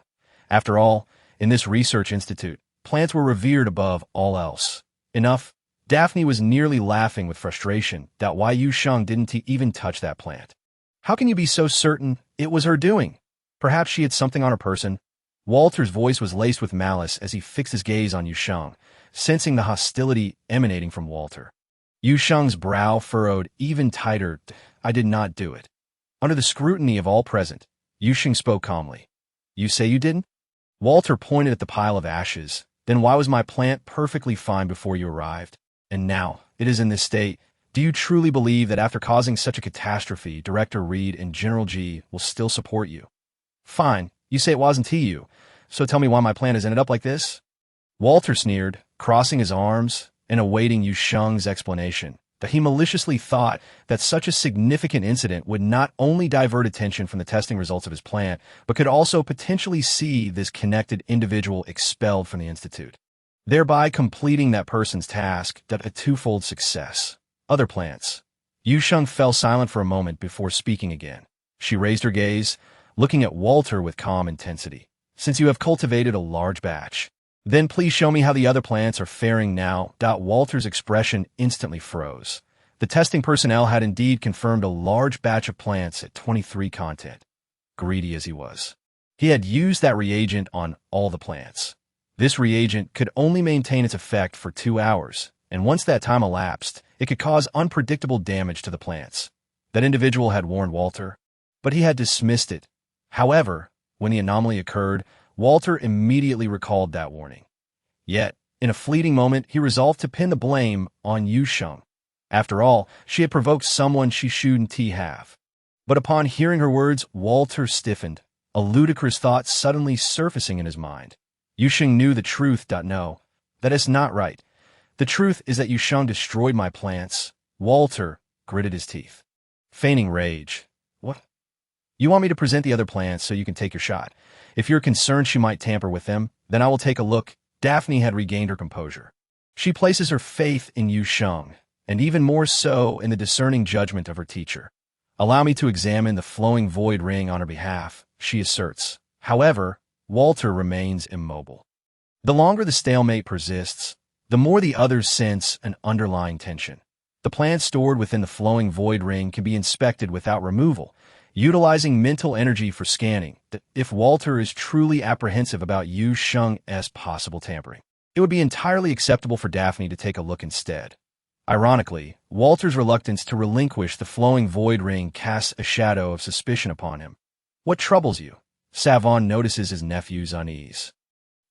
After all, in this research institute, plants were revered above all else. Enough. Daphne was nearly laughing with frustration that why Yu Sheng didn't even touch that plant. "How can you be so certain it was her doing? Perhaps she had something on her person." Walter's voice was laced with malice as he fixed his gaze on Yu Sheng, sensing the hostility emanating from Walter. Yu Sheng's brow furrowed even tighter. "I did not do it." Under the scrutiny of all present, Yu Sheng spoke calmly. "You say you didn't?" Walter pointed at the pile of ashes. "Then why was my plant perfectly fine before you arrived? And now it is in this state. Do you truly believe that after causing such a catastrophe, Director Reed and General G will still support you? Fine, you say it wasn't you, so tell me why my plant has ended up like this?" Walter sneered, crossing his arms and awaiting Yu Sheng's explanation, that he maliciously thought that such a significant incident would not only divert attention from the testing results of his plant, but could also potentially see this connected individual expelled from the Institute, thereby completing that person's task that a twofold success. Other plants. Yu Sheng fell silent for a moment before speaking again. She raised her gaze, looking at Walter with calm intensity. "Since you have cultivated a large batch, then please show me how the other plants are faring now." Walter's expression instantly froze. The testing personnel had indeed confirmed a large batch of plants at 23 content. Greedy as he was, he had used that reagent on all the plants. This reagent could only maintain its effect for 2 hours, and once that time elapsed, it could cause unpredictable damage to the plants. That individual had warned Walter, but he had dismissed it. However, when the anomaly occurred, Walter immediately recalled that warning. Yet, in a fleeting moment, he resolved to pin the blame on Yu Sheng. After all, she had provoked someone she shouldn't have. But upon hearing her words, Walter stiffened, a ludicrous thought suddenly surfacing in his mind. Yu Sheng knew the truth. No, that is not right. The truth is that Yu Sheng destroyed my plants. Walter gritted his teeth, feigning rage. "What? You want me to present the other plants so you can take your shot? If you're concerned she might tamper with them, then I will take a look." Daphne had regained her composure. She places her faith in Yu Sheng, and even more so in the discerning judgment of her teacher. "Allow me to examine the flowing void ring on her behalf," she asserts. However, Walter remains immobile. The longer the stalemate persists, the more the others sense an underlying tension. The plants stored within the flowing void ring can be inspected without removal, utilizing mental energy for scanning. If Walter is truly apprehensive about Yu Sheng's possible tampering, it would be entirely acceptable for Daphne to take a look instead. Ironically, Walter's reluctance to relinquish the flowing void ring casts a shadow of suspicion upon him. What troubles you? Savon notices his nephew's unease.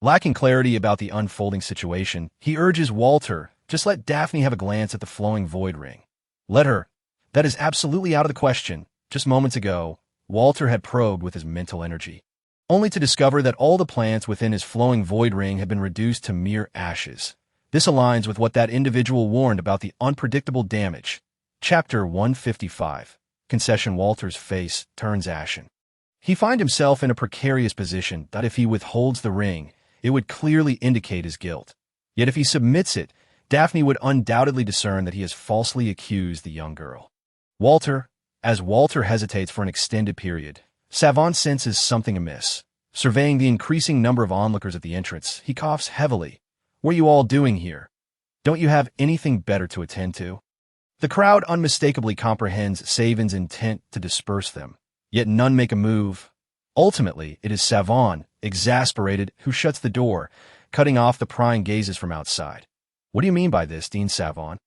Lacking clarity about the unfolding situation, he urges Walter, just let Daphne have a glance at the flowing void ring. Let her. That is absolutely out of the question. Just moments ago, Walter had probed with his mental energy, only to discover that all the plants within his flowing void ring had been reduced to mere ashes. This aligns with what that individual warned about the unpredictable damage. Chapter 155. Concession. Walter's face turns ashen. He finds himself in a precarious position that if he withholds the ring, it would clearly indicate his guilt. Yet if he submits it, Daphne would undoubtedly discern that he has falsely accused the young girl. As Walter hesitates for an extended period, Savon senses something amiss. Surveying the increasing number of onlookers at the entrance, he coughs heavily. What are you all doing here? Don't you have anything better to attend to? The crowd unmistakably comprehends Savon's intent to disperse them, yet none make a move. Ultimately, it is Savon, exasperated, who shuts the door, cutting off the prying gazes from outside. What do you mean by this, Dean Savon?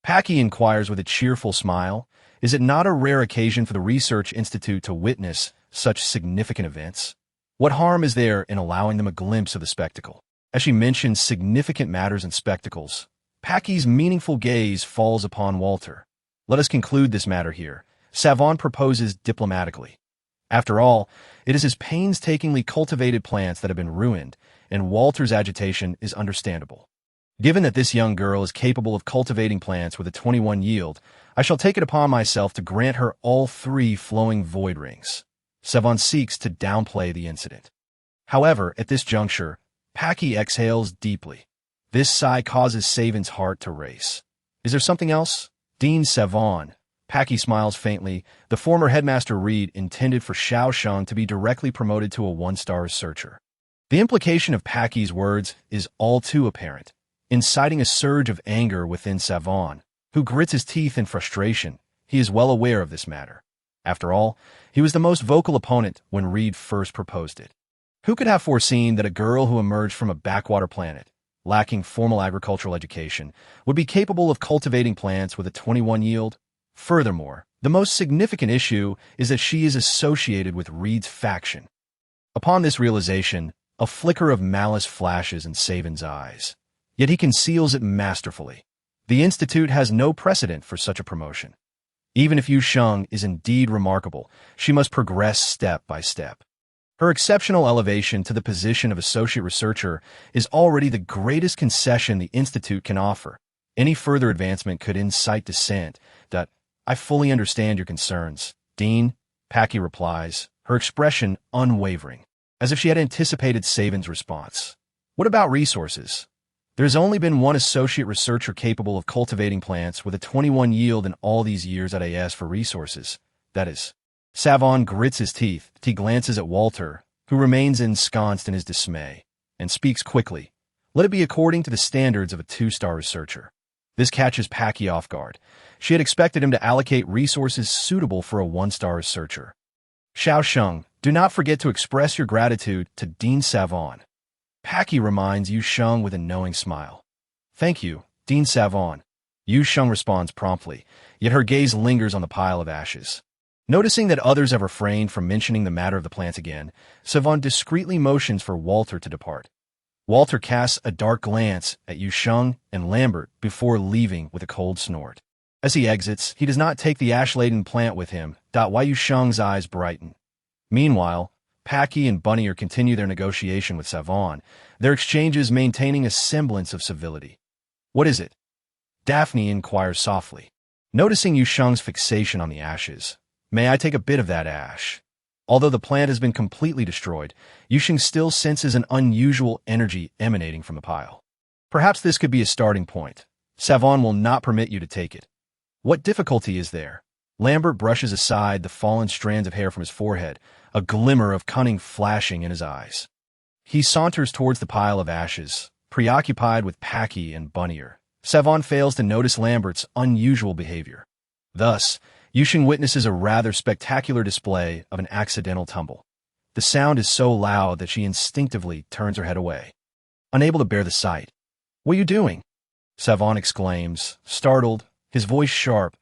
Packy inquires with a cheerful smile. Is it not a rare occasion for the Research Institute to witness such significant events? What harm is there in allowing them a glimpse of the spectacle? As she mentions significant matters and spectacles, Packy's meaningful gaze falls upon Walter. Let us conclude this matter here, Savon proposes diplomatically. After all, it is his painstakingly cultivated plants that have been ruined, and Walter's agitation is understandable. Given that this young girl is capable of cultivating plants with a 21 yield, I shall take it upon myself to grant her all 3 flowing void rings. Savon seeks to downplay the incident. However, at this juncture, Packy exhales deeply. This sigh causes Savon's heart to race. Is there something else? Dean Savon. Packy smiles faintly. The former headmaster Reed intended for Yu Sheng to be directly promoted to a 1-star researcher. The implication of Packy's words is all too apparent, inciting a surge of anger within Savon, who grits his teeth in frustration. He is well aware of this matter. After all, he was the most vocal opponent when Reed first proposed it. Who could have foreseen that a girl who emerged from a backwater planet, lacking formal agricultural education, would be capable of cultivating plants with a 21 yield? Furthermore, the most significant issue is that she is associated with Reed's faction. Upon this realization, a flicker of malice flashes in Savon's eyes. Yet he conceals it masterfully. The Institute has no precedent for such a promotion. Even if Yu Sheng is indeed remarkable, she must progress step by step. Her exceptional elevation to the position of associate researcher is already the greatest concession the Institute can offer. Any further advancement could incite dissent. I fully understand your concerns, Dean, Packy replies, her expression unwavering, as if she had anticipated Savon's response. What about resources? There's only been one associate researcher capable of cultivating plants with a 21 yield in all these years at AS for resources. That is. Savon grits his teeth. He glances at Walter, who remains ensconced in his dismay, and speaks quickly. Let it be according to the standards of a 2-star researcher. This catches Packy off guard. She had expected him to allocate resources suitable for a 1-star researcher. Yu Sheng, do not forget to express your gratitude to Dean Savon. Packy reminds Yu Sheng with a knowing smile. Thank you, Dean Savon. Yu Sheng responds promptly, yet her gaze lingers on the pile of ashes. Noticing that others have refrained from mentioning the matter of the plants again, Savon discreetly motions for Walter to depart. Walter casts a dark glance at Yu Sheng and Lambert before leaving with a cold snort. As he exits, he does not take the ash-laden plant with him. Why Yu Sheng's eyes brighten. Meanwhile, Packy and Bunnier continue their negotiation with Savon, their exchanges maintaining a semblance of civility. What is it? Daphne inquires softly, noticing Yu Sheng's fixation on the ashes. May I take a bit of that ash? Although the plant has been completely destroyed, Yu Sheng still senses an unusual energy emanating from the pile. Perhaps this could be a starting point. Savon will not permit you to take it. What difficulty is there? Lambert brushes aside the fallen strands of hair from his forehead, a glimmer of cunning flashing in his eyes. He saunters towards the pile of ashes, preoccupied with Packy and Bunnier. Savon fails to notice Lambert's unusual behavior. Thus, Yu Sheng witnesses a rather spectacular display of an accidental tumble. The sound is so loud that she instinctively turns her head away, unable to bear the sight. "What are you doing?" Savon exclaims, startled, his voice sharp.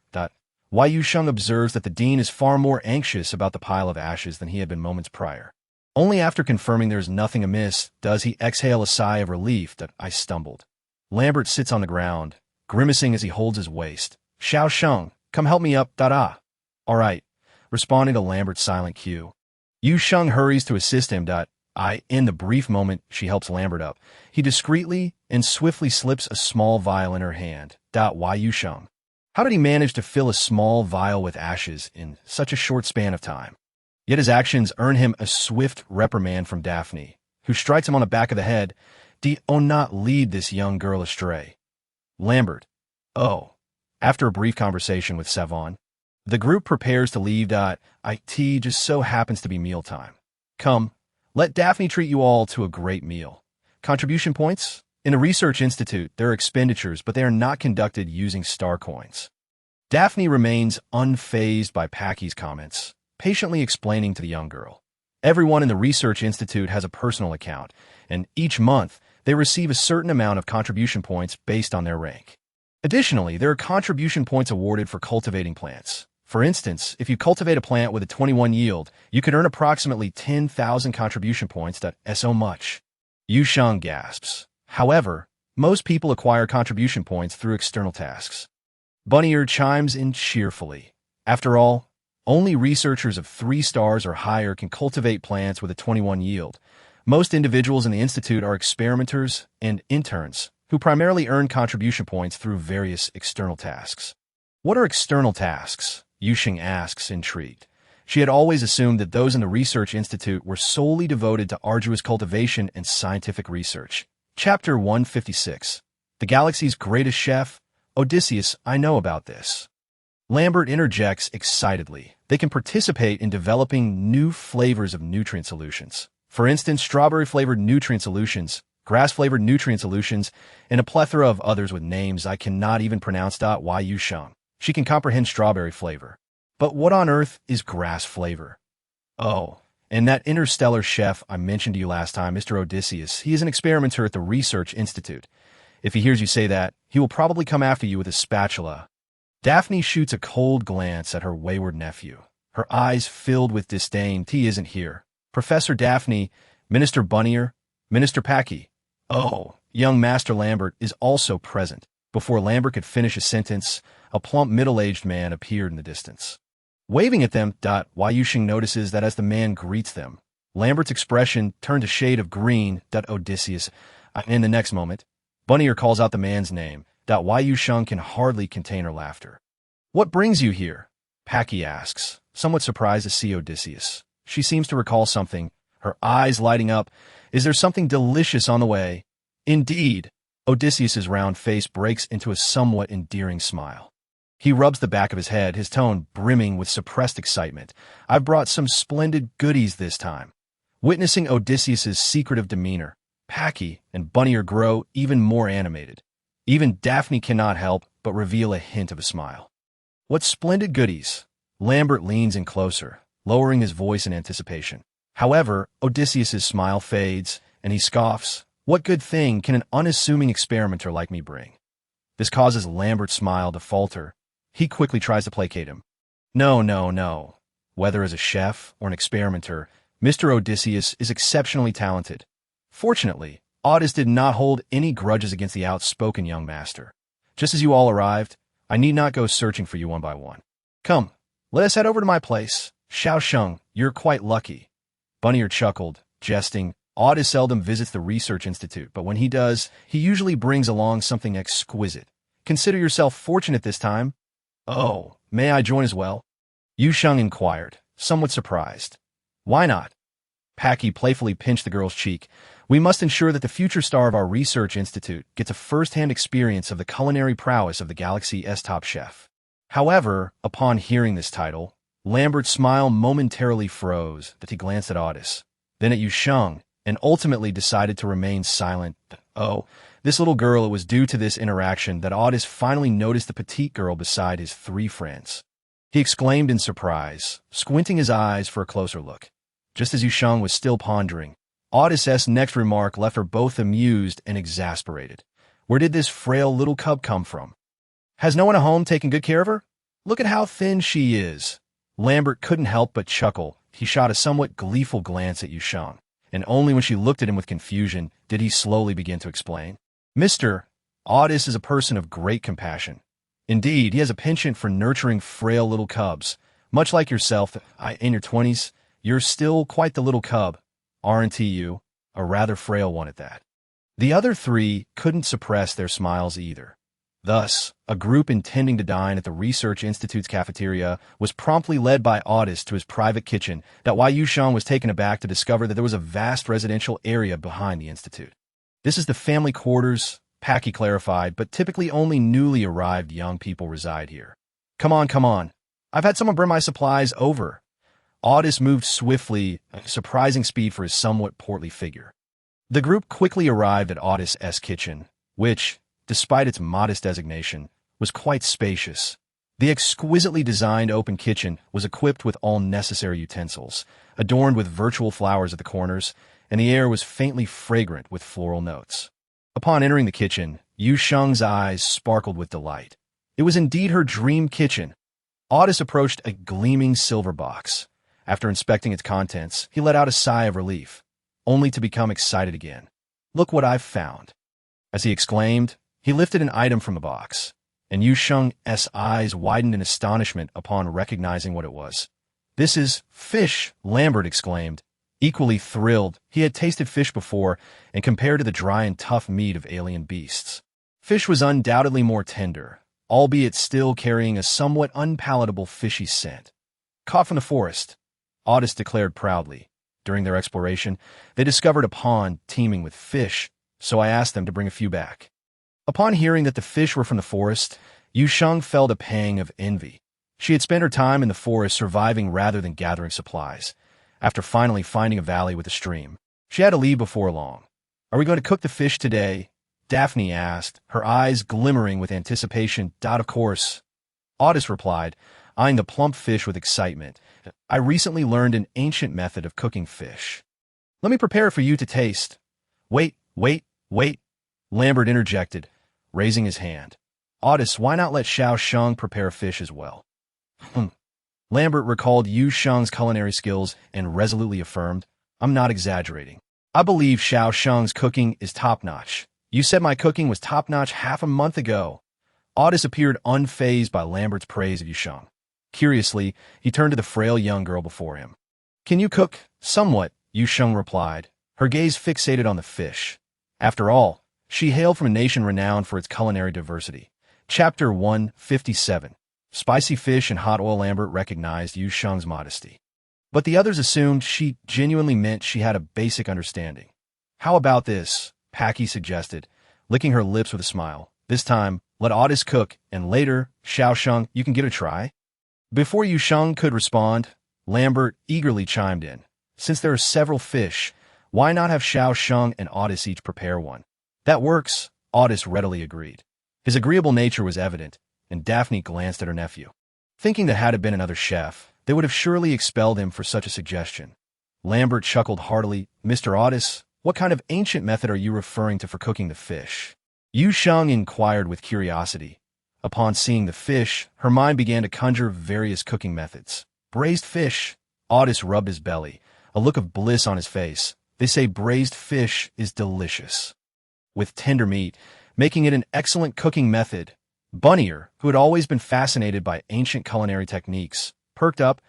Why Yu Sheng observes that the dean is far more anxious about the pile of ashes than he had been moments prior. Only after confirming there is nothing amiss does he exhale a sigh of relief that I stumbled. Lambert sits on the ground, grimacing as he holds his waist. "Xiao Sheng, come help me up, da-da." "All right," responding to Lambert's silent cue. Yu Sheng hurries to assist him. In the brief moment she helps Lambert up, he discreetly and swiftly slips a small vial in her hand. Why Yu Sheng? How did he manage to fill a small vial with ashes in such a short span of time? Yet his actions earn him a swift reprimand from Daphne, who strikes him on the back of the head. "Do not lead this young girl astray." Lambert. Oh. After a brief conversation with Savon, the group prepares to leave. It just so happens to be mealtime. "Come, let Daphne treat you all to a great meal. Contribution points? In a research institute, there are expenditures, but they are not conducted using star coins." Daphne remains unfazed by Packy's comments, patiently explaining to the young girl. Everyone in the research institute has a personal account, and each month they receive a certain amount of contribution points based on their rank. Additionally, there are contribution points awarded for cultivating plants. For instance, if you cultivate a plant with a 21 yield, you could earn approximately 10,000 contribution points. So much. Yu Sheng gasps. However, most people acquire contribution points through external tasks. Bunnier chimes in cheerfully. After all, only researchers of 3 stars or higher can cultivate plants with a 21 yield. Most individuals in the institute are experimenters and interns, who primarily earn contribution points through various external tasks. What are external tasks? Yu Sheng asks, intrigued. She had always assumed that those in the research institute were solely devoted to arduous cultivation and scientific research. Chapter 156. The Galaxy's Greatest Chef. Odysseus, I know about this. Lambert interjects excitedly. They can participate in developing new flavors of nutrient solutions. For instance, strawberry-flavored nutrient solutions, grass-flavored nutrient solutions, and a plethora of others with names I cannot even pronounce. Why Yu Sheng? She can comprehend strawberry flavor. But what on earth is grass flavor? Oh. And that interstellar chef I mentioned to you last time, Mr. Odysseus, he is an experimenter at the Research Institute. If he hears you say that, he will probably come after you with a spatula. Daphne shoots a cold glance at her wayward nephew, her eyes filled with disdain. He isn't here. Professor Daphne, Minister Bunnier, Minister Packy. Oh, young Master Lambert is also present. Before Lambert could finish a sentence, a plump middle-aged man appeared in the distance. Waving at them. Why Yu Sheng notices that as the man greets them, Lambert's expression turned a shade of green. Odysseus. In the next moment, Bunnier calls out the man's name. Why Yu Sheng can hardly contain her laughter. "What brings you here?" Packy asks, somewhat surprised to see Odysseus. She seems to recall something, her eyes lighting up. "Is there something delicious on the way?" "Indeed." Odysseus's round face breaks into a somewhat endearing smile. He rubs the back of his head, his tone brimming with suppressed excitement. "I've brought some splendid goodies this time." Witnessing Odysseus's secretive demeanor, Packy and Bunnier grow even more animated. Even Daphne cannot help but reveal a hint of a smile. "What splendid goodies?" Lambert leans in closer, lowering his voice in anticipation. However, Odysseus's smile fades, and he scoffs. "What good thing can an unassuming experimenter like me bring?" This causes Lambert's smile to falter. He quickly tries to placate him. No. Whether as a chef or an experimenter, Mr. Odysseus is exceptionally talented. Fortunately, Odys did not hold any grudges against the outspoken young master. "Just as you all arrived, I need not go searching for you one by one. Come, let us head over to my place. Xiao Sheng, you're quite lucky." Bunnier chuckled, jesting. Odys seldom visits the Research Institute, but when he does, he usually brings along something exquisite. "Consider yourself fortunate this time." "Oh, may I join as well?" Yu Sheng inquired, somewhat surprised. "Why not?" Packy playfully pinched the girl's cheek. "We must ensure that the future star of our Research Institute gets a first-hand experience of the culinary prowess of the Galaxy's top chef." However, upon hearing this title, Lambert's smile momentarily froze, that he glanced at Odys, then at Yu Sheng, and ultimately decided to remain silent. Oh, this little girl, it was due to this interaction that Otis finally noticed the petite girl beside his three friends. He exclaimed in surprise, squinting his eyes for a closer look. Just as Yu Sheng was still pondering, Otis's next remark left her both amused and exasperated. Where did this frail little cub come from? Has no one at home taken good care of her? Look at how thin she is. Lambert couldn't help but chuckle. He shot a somewhat gleeful glance at Yu Sheng, and only when she looked at him with confusion did he slowly begin to explain. Mr. Otis is a person of great compassion. Indeed, he has a penchant for nurturing frail little cubs. Much like yourself, in your 20s, you're still quite the little cub, aren't you? A rather frail one at that. The other three couldn't suppress their smiles either. Thus, a group intending to dine at the Research Institute's cafeteria was promptly led by Otis to his private kitchen, that while Yu Sheng was taken aback to discover that there was a vast residential area behind the institute. This is the family quarters, Packy clarified, but typically only newly arrived young people reside here. Come on. I've had someone bring my supplies over. Otis moved swiftly, surprising speed for his somewhat portly figure. The group quickly arrived at Otis's kitchen, which, despite its modest designation, was quite spacious. The exquisitely designed open kitchen was equipped with all necessary utensils, adorned with virtual flowers at the corners, and the air was faintly fragrant with floral notes. Upon entering the kitchen, Yu Sheng's eyes sparkled with delight. It was indeed her dream kitchen. Otis approached a gleaming silver box. After inspecting its contents, he let out a sigh of relief, only to become excited again. Look what I've found. As he exclaimed, he lifted an item from the box, and Yu Sheng's eyes widened in astonishment upon recognizing what it was. This is fish, Lambert exclaimed. Equally thrilled, he had tasted fish before and compared to the dry and tough meat of alien beasts. Fish was undoubtedly more tender, albeit still carrying a somewhat unpalatable fishy scent. Caught from the forest, Otis declared proudly. During their exploration, they discovered a pond teeming with fish, so I asked them to bring a few back. Upon hearing that the fish were from the forest, Yu Sheng felt a pang of envy. She had spent her time in the forest surviving rather than gathering supplies. After finally finding a valley with a stream, she had to leave before long. Are we going to cook the fish today? Daphne asked, her eyes glimmering with anticipation. Of course. Otis replied, eyeing the plump fish with excitement. I recently learned an ancient method of cooking fish. Let me prepare it for you to taste. Wait. Lambert interjected, raising his hand. Otis, why not let Xiao Sheng prepare fish as well? Lambert recalled Yu Sheng's culinary skills and resolutely affirmed, I'm not exaggerating. I believe Xiao Sheng's cooking is top-notch. You said my cooking was top-notch half a month ago. Otis appeared unfazed by Lambert's praise of Yu Sheng. Curiously, he turned to the frail young girl before him. Can you cook? Somewhat, Yu Sheng replied, her gaze fixated on the fish. After all, she hailed from a nation renowned for its culinary diversity. Chapter 157. Spicy fish and hot oil. Lambert recognized Yu Sheng's modesty. But the others assumed she genuinely meant she had a basic understanding. How about this? Packy suggested, licking her lips with a smile. This time, let Otis cook, and later, Xiao Sheng, you can give it a try. Before Yu Sheng could respond, Lambert eagerly chimed in. Since there are several fish, why not have Xiao Sheng and Otis each prepare one? That works, Otis readily agreed. His agreeable nature was evident, and Daphne glanced at her nephew. Thinking that had it been another chef, they would have surely expelled him for such a suggestion. Lambert chuckled heartily. Mr. Otis, what kind of ancient method are you referring to for cooking the fish? Yu Sheng inquired with curiosity. Upon seeing the fish, her mind began to conjure various cooking methods. Braised fish. Otis rubbed his belly, a look of bliss on his face. They say braised fish is delicious. With tender meat, making it an excellent cooking method. Bunnier, who had always been fascinated by ancient culinary techniques, perked up.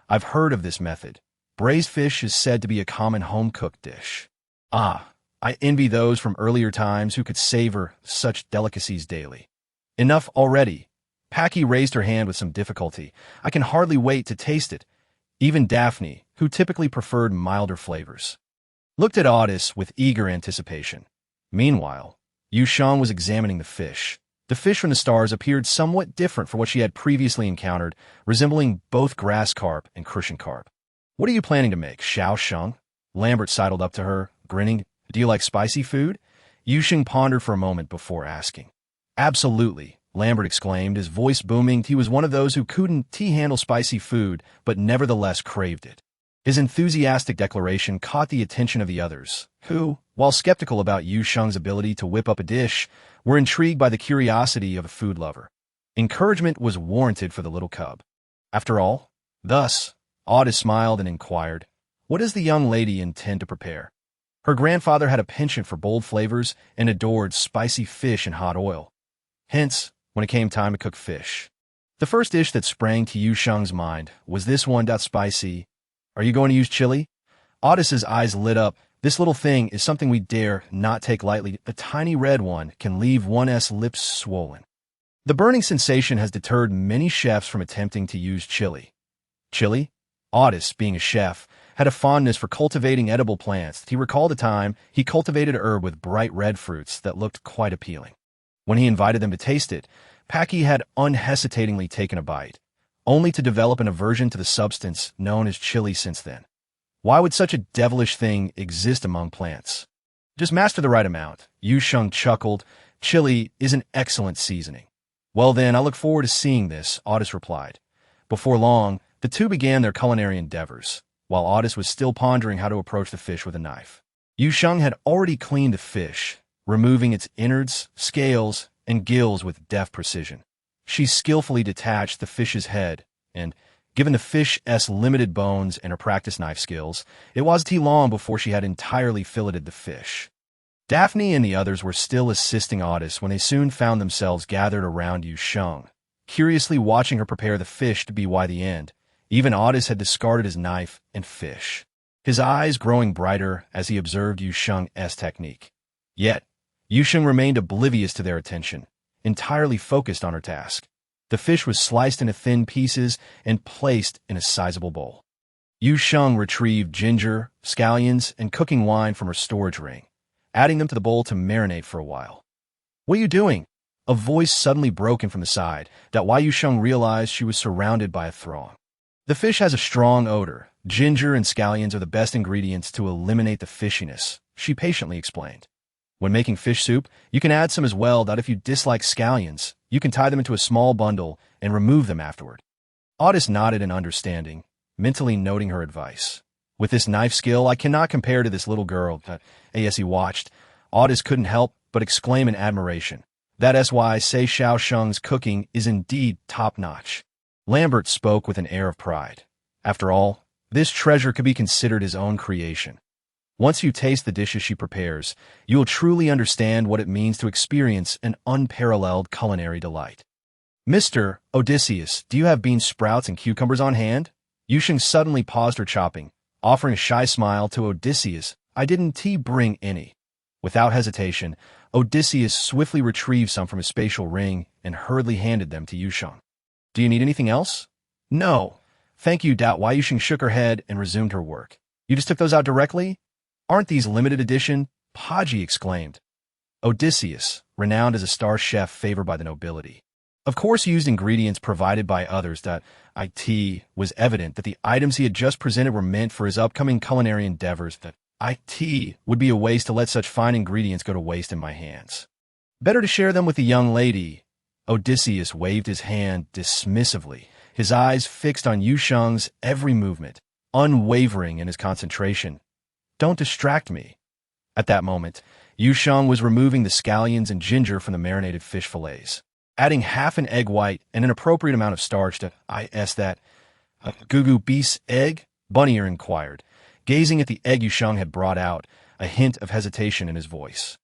I've heard of this method. Braised fish is said to be a common home-cooked dish. Ah, I envy those from earlier times who could savor such delicacies daily. Enough already. Packy raised her hand with some difficulty. I can hardly wait to taste it. Even Daphne, who typically preferred milder flavors, looked at Otis with eager anticipation. Meanwhile, Yu Sheng was examining the fish. The fish from the stars appeared somewhat different from what she had previously encountered, resembling both grass carp and crucian carp. What are you planning to make, Xiao Sheng? Lambert sidled up to her. grinning. Do you like spicy food? Yu Sheng pondered for a moment before asking. Absolutely, Lambert exclaimed, his voice booming. He was one of those who couldn't handle spicy food, but nevertheless craved it. His enthusiastic declaration caught the attention of the others, who, while skeptical about Yu Sheng's ability to whip up a dish, were intrigued by the curiosity of a food lover. Encouragement was warranted for the little cub. After all, thus, Audis smiled and inquired, "What does the young lady intend to prepare?" Her grandfather had a penchant for bold flavors and adored spicy fish in hot oil. Hence, when it came time to cook fish, the first dish that sprang to Yu Sheng's mind was this one. Spicy. Are you going to use chili? Audis's eyes lit up. This little thing is something we dare not take lightly. A tiny red one can leave one's lips swollen. The burning sensation has deterred many chefs from attempting to use chili. Chili? Audis, being a chef, had a fondness for cultivating edible plants. He recalled a time he cultivated a herb with bright red fruits that looked quite appealing. When he invited them to taste it, Packy had unhesitatingly taken a bite, only to develop an aversion to the substance known as chili since then. Why would such a devilish thing exist among plants? Just master the right amount. Yu Sheng chuckled. Chili is an excellent seasoning. Well then, I look forward to seeing this, Audis replied. Before long, the two began their culinary endeavors, while Audis was still pondering how to approach the fish with a knife. Yu Sheng had already cleaned the fish, removing its innards, scales, and gills with deft precision. She skillfully detached the fish's head, and, given the fish's limited bones and her practiced knife skills, it wasn't long before she had entirely filleted the fish. Daphne and the others were still assisting Audis when they soon found themselves gathered around Yu Sheng, curiously watching her prepare the fish to be by the end. Even Audis had discarded his knife and fish, his eyes growing brighter as he observed Yu Sheng's technique. Yet, Yu Sheng remained oblivious to their attention, entirely focused on her task. The fish was sliced into thin pieces and placed in a sizable bowl. Yu Sheng retrieved ginger, scallions, and cooking wine from her storage ring, adding them to the bowl to marinate for a while. "What are you doing?" A voice suddenly broke in from the side, why Yu Sheng realized she was surrounded by a throng. "The fish has a strong odor. Ginger and scallions are the best ingredients to eliminate the fishiness," she patiently explained. "When making fish soup, you can add some as well. If you dislike scallions, you can tie them into a small bundle and remove them afterward." Audis nodded in understanding, mentally noting her advice. With this knife skill, I cannot compare to this little girl. As he watched, Audis couldn't help but exclaim in admiration. That's why I say Xiao Sheng's cooking is indeed top-notch. Lambert spoke with an air of pride. After all, this treasure could be considered his own creation. Once you taste the dishes she prepares, you will truly understand what it means to experience an unparalleled culinary delight. "Mr. Odysseus, do you have bean sprouts and cucumbers on hand?" Yu Sheng suddenly paused her chopping, offering a shy smile to Odysseus. "I didn't bring any." Without hesitation, Odysseus swiftly retrieved some from his spatial ring and hurriedly handed them to Yu Sheng. "Do you need anything else?" "No, thank you." Why Yu Sheng shook her head and resumed her work. "You just took those out directly? Aren't these limited edition?" Paji exclaimed. Odysseus, renowned as a star chef favored by the nobility, of course used ingredients provided by others. It was evident that the items he had just presented were meant for his upcoming culinary endeavors. It would be a waste to let such fine ingredients go to waste in my hands. Better to share them with the young lady. Odysseus waved his hand dismissively, his eyes fixed on Yu Sheng's every movement, unwavering in his concentration. "Don't distract me." At that moment, Yu Sheng was removing the scallions and ginger from the marinated fish fillets, adding half an egg white and an appropriate amount of starch to that. "Gugu beast egg?" Bunnier inquired, gazing at the egg Yu Sheng had brought out, a hint of hesitation in his voice.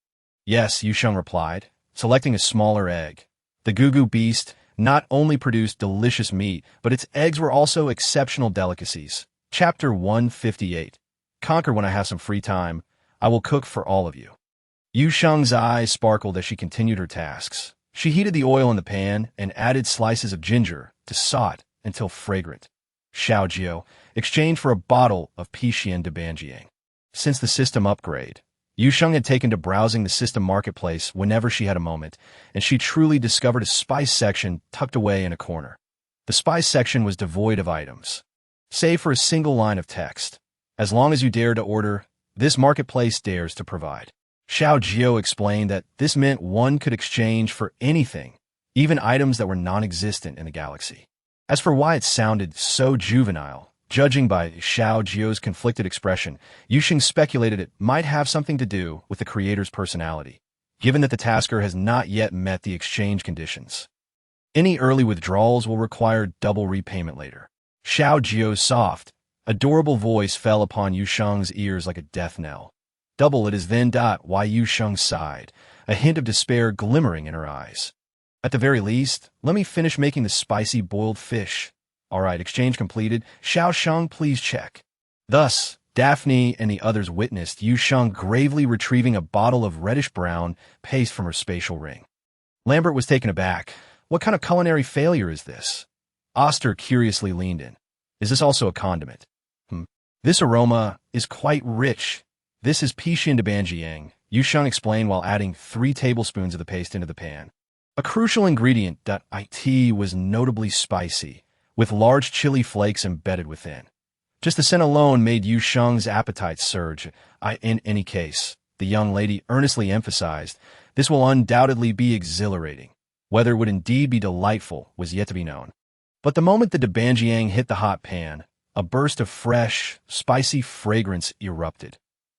"Yes," Yu Sheng replied, selecting a smaller egg. The Gugu beast not only produced delicious meat, but its eggs were also exceptional delicacies. Chapter 158. Conquer. When I have some free time, I will cook for all of you. Yu Sheng's eyes sparkled as she continued her tasks. She heated the oil in the pan and added slices of ginger to saute until fragrant. Xiaojiu exchanged for a bottle of Pixian de Banjiang. Since the system upgrade, Yu Sheng had taken to browsing the system marketplace whenever she had a moment, and she truly discovered a spice section tucked away in a corner. The spice section was devoid of items, save for a single line of text. "As long as you dare to order, this marketplace dares to provide. Xiao Jiao explained that this meant one could exchange for anything, even items that were non-existent in the galaxy. As for why it sounded so juvenile, judging by Xiao Jiao's conflicted expression, Yu Sheng speculated it might have something to do with the creator's personality, given that the tasker has not yet met the exchange conditions. Any early withdrawals will require double repayment later. Xiao Jiao's soft, adorable voice fell upon Yu Sheng's ears like a death knell. Double it is then. Why Yu Sheng sighed, a hint of despair glimmering in her eyes. At the very least, let me finish making the spicy boiled fish. All right, exchange completed. Xiao Sheng, please check. Thus, Daphne and the others witnessed Yu Sheng gravely retrieving a bottle of reddish-brown paste from her spatial ring. Lambert was taken aback. What kind of culinary failure is this? Oster curiously leaned in. Is this also a condiment? This aroma is quite rich. This is Pixin de Banjiang, Yu Sheng explained while adding 3 tablespoons of the paste into the pan. A crucial ingredient. It was notably spicy, with large chili flakes embedded within. Just the scent alone made Yu Sheng's appetite surge. In any case, the young lady earnestly emphasized, this will undoubtedly be exhilarating. Whether it would indeed be delightful was yet to be known. But the moment the Debanjiang hit the hot pan, a burst of fresh, spicy fragrance erupted.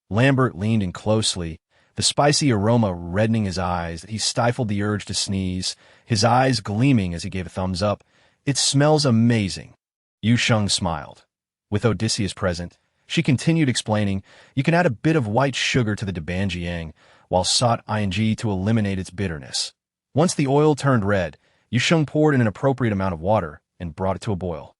Lambert leaned in closely, the spicy aroma reddening his eyes. He stifled the urge to sneeze, his eyes gleaming as he gave a thumbs up. It smells amazing. Yu Sheng smiled. With Odysseus present, she continued explaining, you can add a bit of white sugar to the Debanjiang, while sought ing to eliminate its bitterness. Once the oil turned red, Yu Sheng poured in an appropriate amount of water and brought it to a boil.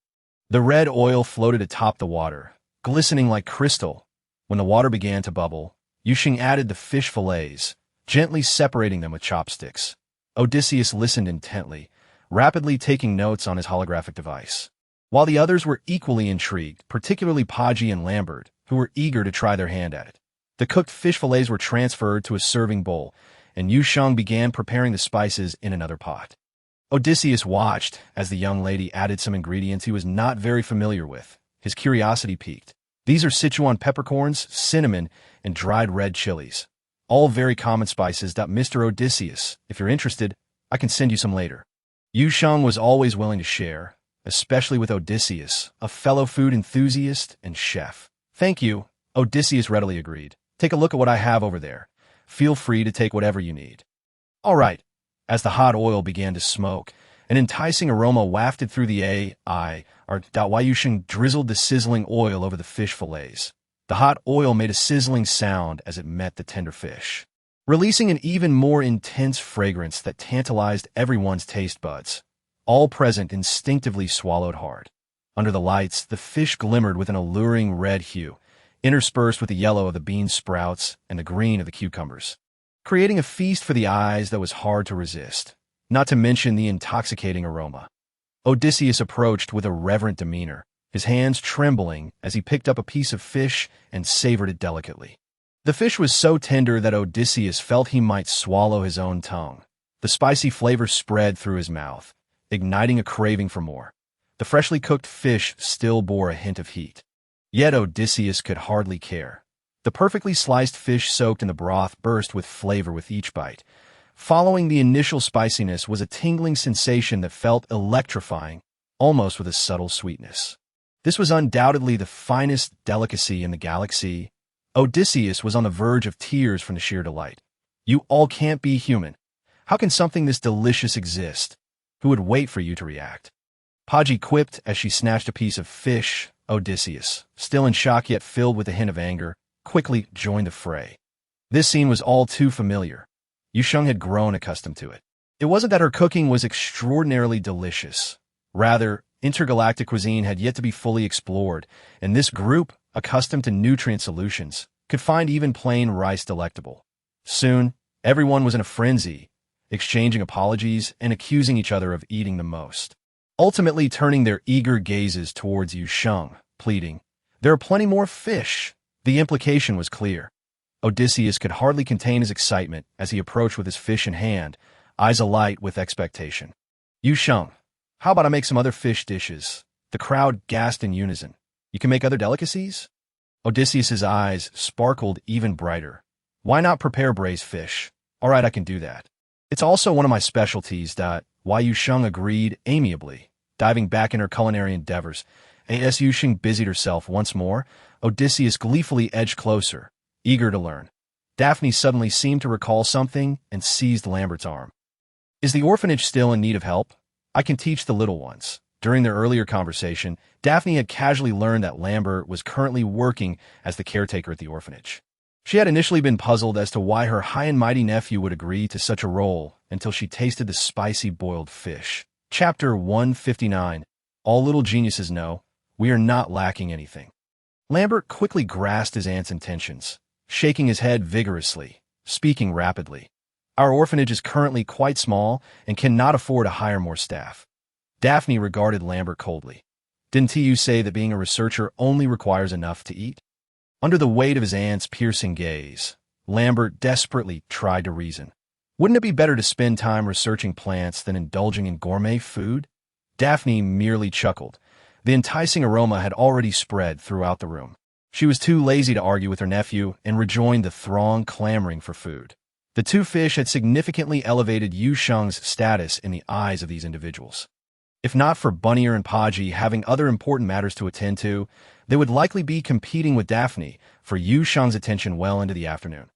The red oil floated atop the water, glistening like crystal. When the water began to bubble, Yu Sheng added the fish fillets, gently separating them with chopsticks. Odysseus listened intently, rapidly taking notes on his holographic device. While the others were equally intrigued, particularly Podgy and Lambert, who were eager to try their hand at it. The cooked fish fillets were transferred to a serving bowl, and Yu Sheng began preparing the spices in another pot. Odysseus watched as the young lady added some ingredients he was not very familiar with. His curiosity piqued. These are Sichuan peppercorns, cinnamon, and dried red chilies. All very common spices. Mr. Odysseus, if you're interested, I can send you some later. Yu Sheng was always willing to share, especially with Odysseus, a fellow food enthusiast and chef. Thank you, Odysseus readily agreed. Take a look at what I have over there. Feel free to take whatever you need. All right. As the hot oil began to smoke, an enticing aroma wafted through the Yu Sheng drizzled the sizzling oil over the fish fillets. The hot oil made a sizzling sound as it met the tender fish, releasing an even more intense fragrance that tantalized everyone's taste buds. All present instinctively swallowed hard. Under the lights, the fish glimmered with an alluring red hue, interspersed with the yellow of the bean sprouts and the green of the cucumbers, creating a feast for the eyes that was hard to resist, not to mention the intoxicating aroma. Odysseus approached with a reverent demeanor, his hands trembling as he picked up a piece of fish and savored it delicately. The fish was so tender that Odysseus felt he might swallow his own tongue. The spicy flavor spread through his mouth, igniting a craving for more. The freshly cooked fish still bore a hint of heat. Yet Odysseus could hardly care. The perfectly sliced fish soaked in the broth burst with flavor with each bite. Following the initial spiciness was a tingling sensation that felt electrifying, almost with a subtle sweetness. This was undoubtedly the finest delicacy in the galaxy. Odysseus was on the verge of tears from the sheer delight. You all can't be human. How can something this delicious exist? Who would wait for you to react? Podgy quipped as she snatched a piece of fish. Odysseus, still in shock yet filled with a hint of anger, quickly joined the fray. This scene was all too familiar. Yu Sheng had grown accustomed to it. It wasn't that her cooking was extraordinarily delicious. Rather, intergalactic cuisine had yet to be fully explored, and this group, accustomed to nutrient solutions, could find even plain rice delectable. Soon, everyone was in a frenzy, exchanging apologies and accusing each other of eating the most, ultimately turning their eager gazes towards Yu Sheng, pleading, "There are plenty more fish." The implication was clear. Odysseus could hardly contain his excitement as he approached with his fish in hand, eyes alight with expectation. "Yu Sheng, how about I make some other fish dishes?" The crowd gasped in unison. "You can make other delicacies?" Odysseus's eyes sparkled even brighter. Why not prepare braised fish? All right, I can do that. It's also one of my specialties. Why Yu Sheng agreed amiably, diving back in her culinary endeavors. As Yu Sheng busied herself once more, Odysseus gleefully edged closer, eager to learn. Daphne suddenly seemed to recall something and seized Lambert's arm. Is the orphanage still in need of help? I can teach the little ones. During their earlier conversation, Daphne had casually learned that Lambert was currently working as the caretaker at the orphanage. She had initially been puzzled as to why her high and mighty nephew would agree to such a role until she tasted the spicy boiled fish. Chapter 159. All little geniuses know, we are not lacking anything. Lambert quickly grasped his aunt's intentions, shaking his head vigorously, speaking rapidly. Our orphanage is currently quite small and cannot afford to hire more staff. Daphne regarded Lambert coldly. Didn't you say that being a researcher only requires enough to eat? Under the weight of his aunt's piercing gaze, Lambert desperately tried to reason. Wouldn't it be better to spend time researching plants than indulging in gourmet food? Daphne merely chuckled. The enticing aroma had already spread throughout the room. She was too lazy to argue with her nephew and rejoined the throng clamoring for food. The two fish had significantly elevated Yu Sheng's status in the eyes of these individuals. If not for Bunnier and Podgy having other important matters to attend to, they would likely be competing with Daphne for Yu Sheng's attention well into the afternoon.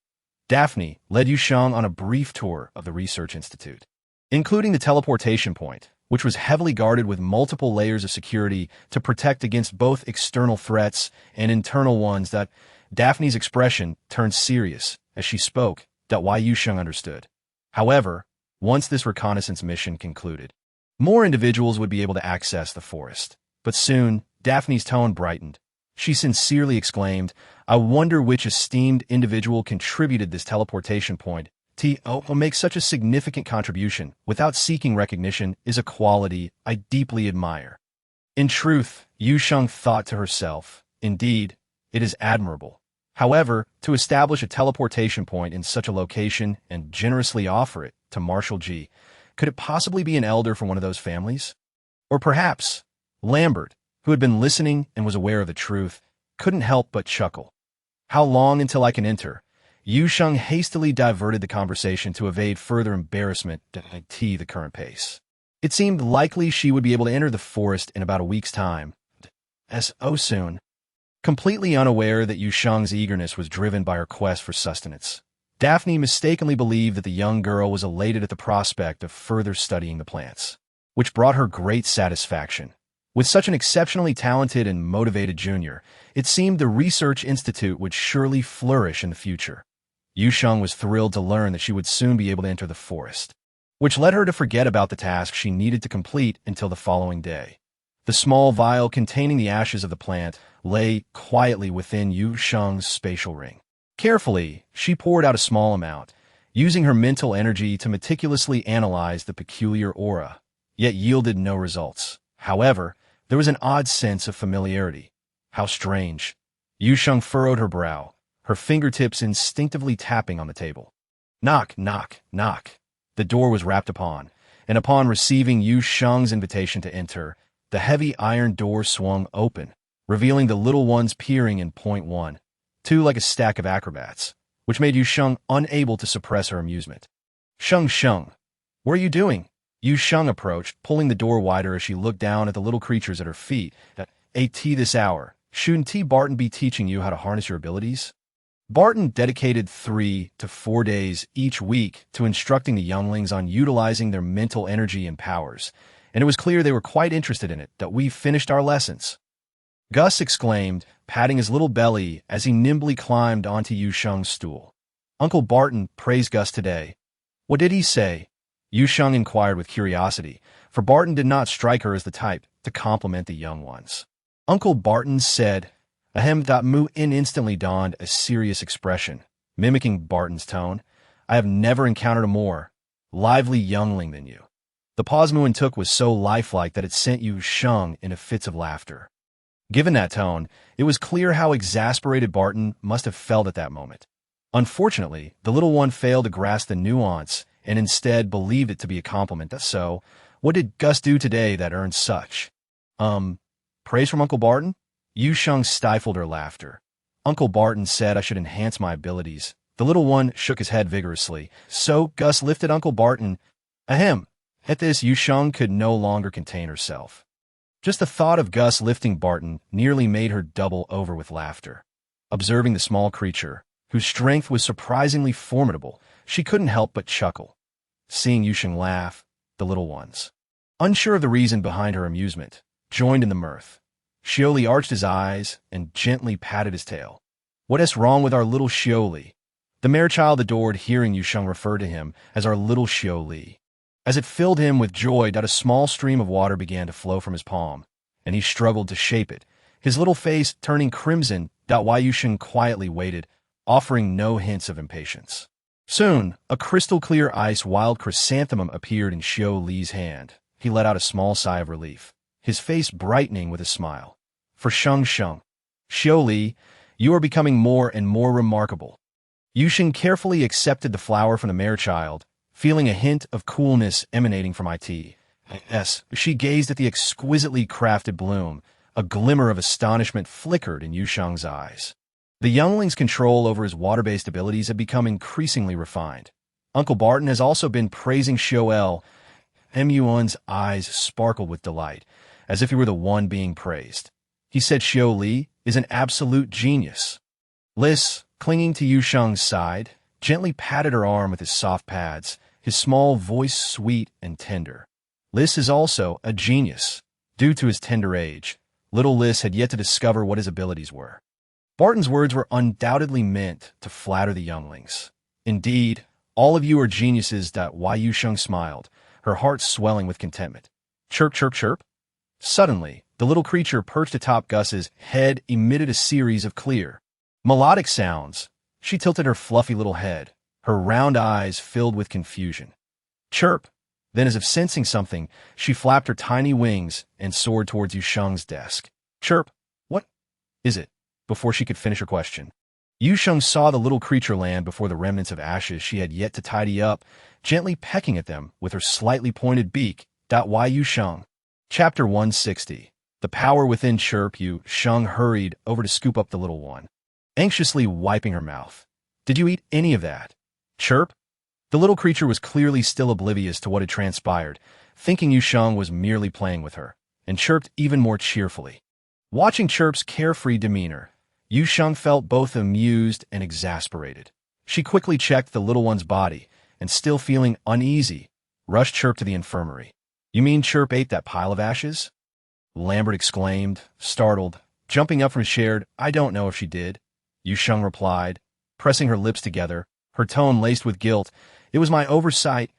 Daphne led Yu Sheng on a brief tour of the research institute, including the teleportation point, which was heavily guarded with multiple layers of security to protect against both external threats and internal ones. Daphne's expression turned serious as she spoke. Why Yu Sheng understood. However, once this reconnaissance mission concluded, more individuals would be able to access the forest. But soon, Daphne's tone brightened. She sincerely exclaimed, I wonder which esteemed individual contributed this teleportation point. To make such a significant contribution without seeking recognition is a quality I deeply admire. In truth, Yu Sheng thought to herself, indeed, it is admirable. However, to establish a teleportation point in such a location and generously offer it to Marshal G, could it possibly be an elder from one of those families? Or perhaps Lambert, who had been listening and was aware of the truth, couldn't help but chuckle. How long until I can enter? Yu Sheng hastily diverted the conversation to evade further embarrassment at the current pace. It seemed likely she would be able to enter the forest in about a week's time. Soon. Completely unaware that Yu Sheng's eagerness was driven by her quest for sustenance, Daphne mistakenly believed that the young girl was elated at the prospect of further studying the plants, which brought her great satisfaction. With such an exceptionally talented and motivated junior, it seemed the research institute would surely flourish in the future. Yu Sheng was thrilled to learn that she would soon be able to enter the forest, which led her to forget about the task she needed to complete until the following day. The small vial containing the ashes of the plant lay quietly within Yu Sheng's spatial ring. Carefully, she poured out a small amount, using her mental energy to meticulously analyze the peculiar aura, yet yielded no results. However, there was an odd sense of familiarity. How strange. Yu Sheng furrowed her brow, her fingertips instinctively tapping on the table. Knock, knock, knock. The door was rapped upon, and upon receiving Yu Sheng's invitation to enter, the heavy iron door swung open, revealing the little ones peering in point 1, 2 like a stack of acrobats, which made Yu Sheng unable to suppress her amusement. Sheng, what are you doing? Yu Sheng approached, pulling the door wider as she looked down at the little creatures at her feet. At this hour, shouldn't Barton be teaching you how to harness your abilities? Barton dedicated 3 to 4 days each week to instructing the younglings on utilizing their mental energy and powers, and it was clear they were quite interested in it. We've finished our lessons. Gus exclaimed, patting his little belly as he nimbly climbed onto Yu Sheng's stool. Uncle Barton praised Gus today. What did he say? Yu Sheng inquired with curiosity, for Barton did not strike her as the type to compliment the young ones. Uncle Barton said, Mu instantly donned a serious expression, mimicking Barton's tone. I have never encountered a more lively youngling than you. The pause Muin took was so lifelike that it sent Yu Sheng into fits of laughter. Given that tone, it was clear how exasperated Barton must have felt at that moment. Unfortunately, the little one failed to grasp the nuance and instead believed it to be a compliment. So, what did Gus do today that earned such? Praise from Uncle Barton? Yu Sheng stifled her laughter. Uncle Barton said I should enhance my abilities. The little one shook his head vigorously. So Gus lifted Uncle Barton. Ahem. At this, Yu Sheng could no longer contain herself. Just the thought of Gus lifting Barton nearly made her double over with laughter. Observing the small creature, whose strength was surprisingly formidable, she couldn't help but chuckle. Seeing Yu Sheng laugh, the little ones, unsure of the reason behind her amusement, joined in the mirth. Xioli arched his eyes and gently patted his tail. What's wrong with our little Xioli? The mare-child adored hearing Yu Sheng refer to him as our little Xioli. As it filled him with joy, a small stream of water began to flow from his palm, and he struggled to shape it, his little face turning crimson. While Yu Sheng quietly waited, offering no hints of impatience. Soon, a crystal-clear ice wild chrysanthemum appeared in Xiao Li's hand. He let out a small sigh of relief, his face brightening with a smile. For Sheng, Xiao Li, you are becoming more and more remarkable. Yu Sheng carefully accepted the flower from the mare-child, feeling a hint of coolness emanating from it. Yes, she gazed at the exquisitely crafted bloom. A glimmer of astonishment flickered in Yu Sheng's eyes. The youngling's control over his water-based abilities had become increasingly refined. Uncle Barton has also been praising Xiao. Muon's eyes sparkled with delight, as if he were the one being praised. He said Xiao Li is an absolute genius. Lis, clinging to Yu Sheng's side, gently patted her arm with his soft pads, his small voice sweet and tender. Lis is also a genius. Due to his tender age, little Lis had yet to discover what his abilities were. Barton's words were undoubtedly meant to flatter the younglings. Indeed, all of you are geniuses. Yu Sheng smiled, her heart swelling with contentment. Chirp, chirp, chirp. Suddenly, the little creature perched atop Gus's head emitted a series of clear, melodic sounds. She tilted her fluffy little head, her round eyes filled with confusion. Chirp. Then, as if sensing something, she flapped her tiny wings and soared towards Yu Sheng's desk. Chirp. What is it? Before she could finish her question, Yu Sheng saw the little creature land before the remnants of ashes she had yet to tidy up, gently pecking at them with her slightly pointed beak. Yu Sheng. Chapter 160. The power within. Chirp. Yu Sheng hurried over to scoop up the little one, anxiously wiping her mouth. Did you eat any of that? Chirp. The little creature was clearly still oblivious to what had transpired, thinking Yu Sheng was merely playing with her, and chirped even more cheerfully. Watching Chirp's carefree demeanor, Yu Sheng felt both amused and exasperated. She quickly checked the little one's body, and still feeling uneasy, rushed Chirp to the infirmary. You mean Chirp ate that pile of ashes? Lambert exclaimed, startled, jumping up from his chair. I don't know if she did, Yu Sheng replied, pressing her lips together, her tone laced with guilt. It was my oversight.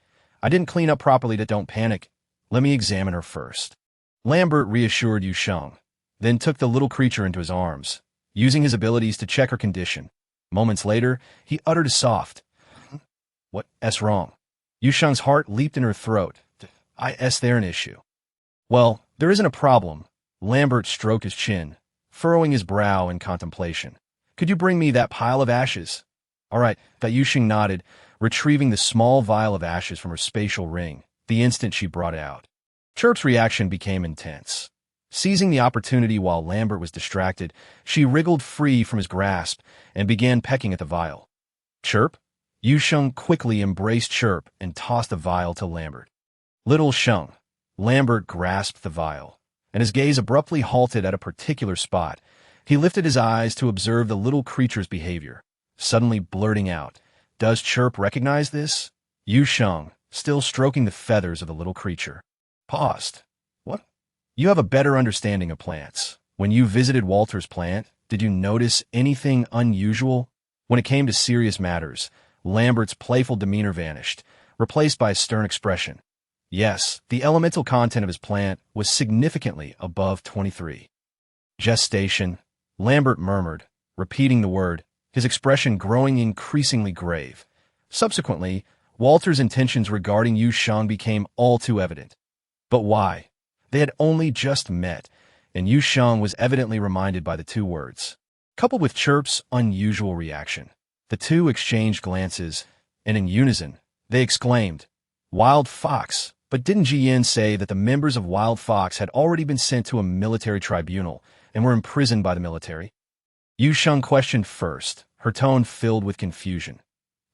I didn't clean up properly. Don't panic. Let me examine her first. Lambert reassured Yu Sheng, then took the little creature into his arms, using his abilities to check her condition. Moments later, he uttered a soft, What's wrong? Yu Sheng's heart leaped in her throat. Is there an issue? Well, there isn't a problem. Lambert stroked his chin, furrowing his brow in contemplation. Could you bring me that pile of ashes? All right. Yu Sheng nodded, retrieving the small vial of ashes from her spatial ring the instant she brought it out. Chirp's reaction became intense. Seizing the opportunity while Lambert was distracted, she wriggled free from his grasp and began pecking at the vial. Chirp? Yu Sheng quickly embraced Chirp and tossed the vial to Lambert. Little Sheng. Lambert grasped the vial, and his gaze abruptly halted at a particular spot. He lifted his eyes to observe the little creature's behavior, suddenly blurting out, Does Chirp recognize this? Yu Sheng, still stroking the feathers of the little creature, paused. What? You have a better understanding of plants. When you visited Walter's plant, did you notice anything unusual? When it came to serious matters, Lambert's playful demeanor vanished, replaced by a stern expression. Yes, the elemental content of his plant was significantly above 23. Gestation, Lambert murmured, repeating the word, his expression growing increasingly grave. Subsequently, Walter's intentions regarding Yu Sheng became all too evident. But why? They had only just met, and Yu Sheng was evidently reminded by the two words. Coupled with Chirp's unusual reaction, the two exchanged glances, and in unison, they exclaimed, Wild Fox! But didn't Ji Yin say that the members of Wild Fox had already been sent to a military tribunal and were imprisoned by the military? Yu Sheng questioned first, her tone filled with confusion.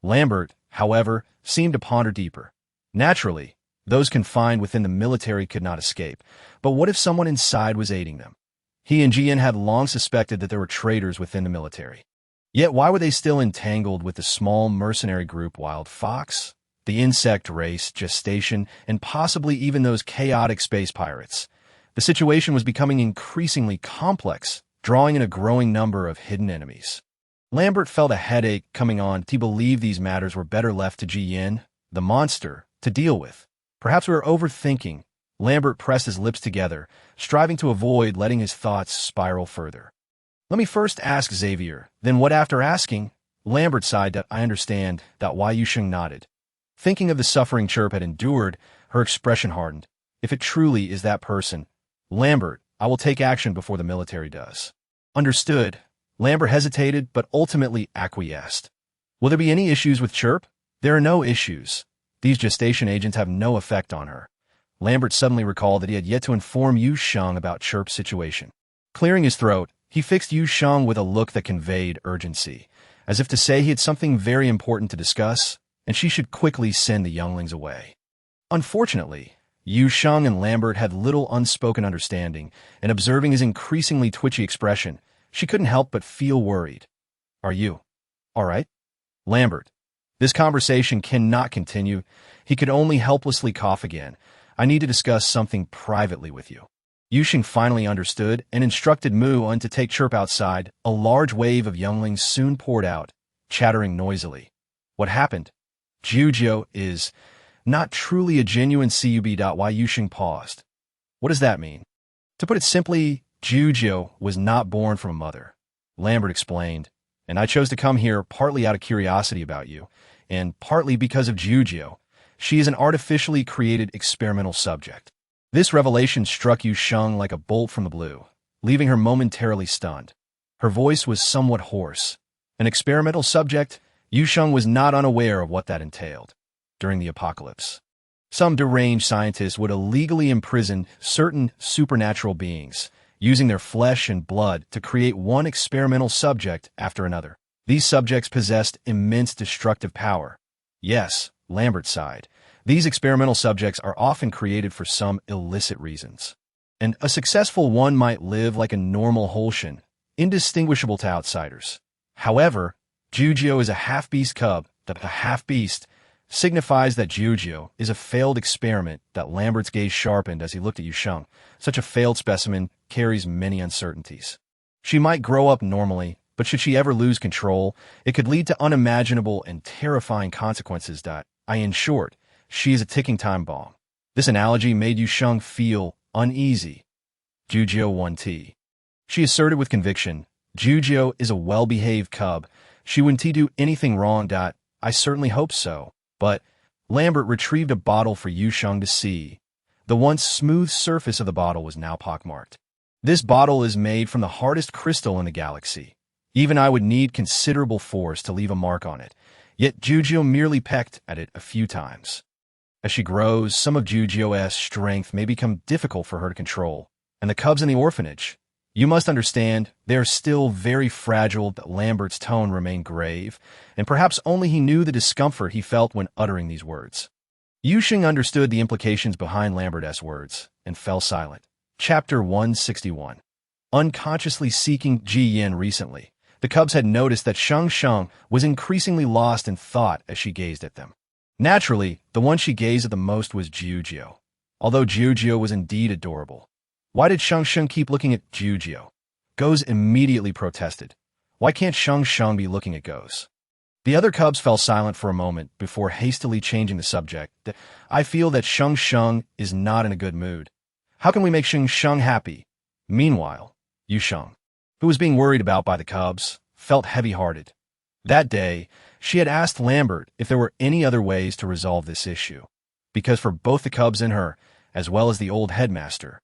Lambert, however, seemed to ponder deeper. Naturally, those confined within the military could not escape, but what if someone inside was aiding them? He and Jian had long suspected that there were traitors within the military. Yet why were they still entangled with the small mercenary group Wild Fox, the insect race, gestation, and possibly even those chaotic space pirates? The situation was becoming increasingly complex, drawing in a growing number of hidden enemies. Lambert felt a headache coming on. He believed these matters were better left to Jian, the monster, to deal with. Perhaps we were overthinking. Lambert pressed his lips together, striving to avoid letting his thoughts spiral further. Let me first ask Xavier, then what after asking? Lambert sighed. I understand. Why Yu Sheng nodded. Thinking of the suffering Chirp had endured, her expression hardened. If it truly is that person, Lambert, I will take action before the military does. Understood. Lambert hesitated, but ultimately acquiesced. Will there be any issues with Chirp? There are no issues. These gestation agents have no effect on her. Lambert suddenly recalled that he had yet to inform Yu Sheng about Chirp's situation. Clearing his throat, he fixed Yu Sheng with a look that conveyed urgency, as if to say he had something very important to discuss, and she should quickly send the younglings away. Unfortunately, Yu Sheng and Lambert had little unspoken understanding, and observing his increasingly twitchy expression, she couldn't help but feel worried. Are you all right? Lambert. This conversation cannot continue. He could only helplessly cough again. I need to discuss something privately with you. Yu Sheng finally understood and instructed Mu-Un to take Chirp outside. A large wave of younglings soon poured out, chattering noisily. What happened? Jujio is not truly a genuine cub. Why Yu Sheng paused. What does that mean? To put it simply, Jujio was not born from a mother. Lambert explained, and I chose to come here partly out of curiosity about you, and partly because of Jujio. She is an artificially created experimental subject. This revelation struck Yu Sheng like a bolt from the blue, leaving her momentarily stunned. Her voice was somewhat hoarse. An experimental subject? Yu Sheng was not unaware of what that entailed. During the apocalypse, some deranged scientists would illegally imprison certain supernatural beings, using their flesh and blood to create one experimental subject after another. These subjects possessed immense destructive power. Yes, Lambert sighed. These experimental subjects are often created for some illicit reasons. And a successful one might live like a normal Hallsian, indistinguishable to outsiders. However, Jujio is a half-beast cub. The half-beast signifies that Jujio is a failed experiment. That Lambert's gaze sharpened as he looked at Yu Sheng. Such a failed specimen carries many uncertainties. She might grow up normally, but should she ever lose control, it could lead to unimaginable and terrifying consequences. In short, she is a ticking time bomb. This analogy made Yu Sheng feel uneasy. Jujio 1T. She asserted with conviction, Jujio is a well-behaved cub. She wouldn't do anything wrong. I certainly hope so. But Lambert retrieved a bottle for Yu Sheng to see. The once smooth surface of the bottle was now pockmarked. This bottle is made from the hardest crystal in the galaxy. Even I would need considerable force to leave a mark on it. Yet Jujio merely pecked at it a few times. As she grows, some of Jujio's strength may become difficult for her to control. And the cubs in the orphanage, you must understand, they are still very fragile. That Lambert's tone remained grave, and perhaps only he knew the discomfort he felt when uttering these words. Yu Sheng understood the implications behind Lambert's words, and fell silent. Chapter 161. Unconsciously seeking Ji Yin recently, the cubs had noticed that Sheng Sheng was increasingly lost in thought as she gazed at them. Naturally, the one she gazed at the most was Jujio. Although Jujio was indeed adorable. Why did Sheng Sheng keep looking at Jujio? Goes immediately protested. Why can't Sheng Sheng be looking at Goes? The other cubs fell silent for a moment before hastily changing the subject. I feel that Sheng Sheng is not in a good mood. How can we make Sheng Sheng happy? Meanwhile, Yu Sheng, who was being worried about by the cubs, felt heavy-hearted. That day, she had asked Lambert if there were any other ways to resolve this issue, because for both the cubs and her, as well as the old headmaster,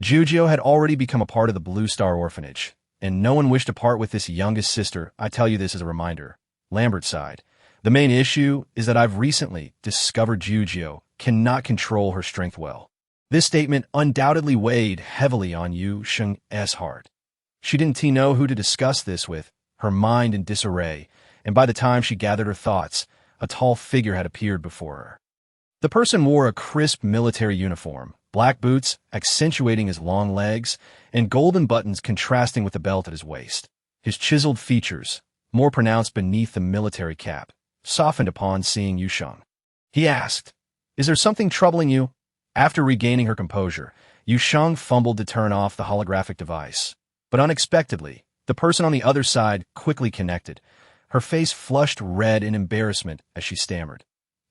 Jujio had already become a part of the Blue Star Orphanage, and no one wished to part with this youngest sister. I tell you this as a reminder. Lambert sighed. The main issue is that I've recently discovered Jujio cannot control her strength well. This statement undoubtedly weighed heavily on Yu Sheng's heart. She didn't know who to discuss this with, her mind in disarray, and by the time she gathered her thoughts, a tall figure had appeared before her. The person wore a crisp military uniform, black boots accentuating his long legs, and golden buttons contrasting with the belt at his waist. His chiseled features, more pronounced beneath the military cap, softened upon seeing Yu Sheng. He asked, "Is there something troubling you?" After regaining her composure, Yu Sheng fumbled to turn off the holographic device. But unexpectedly, the person on the other side quickly connected. Her face flushed red in embarrassment as she stammered.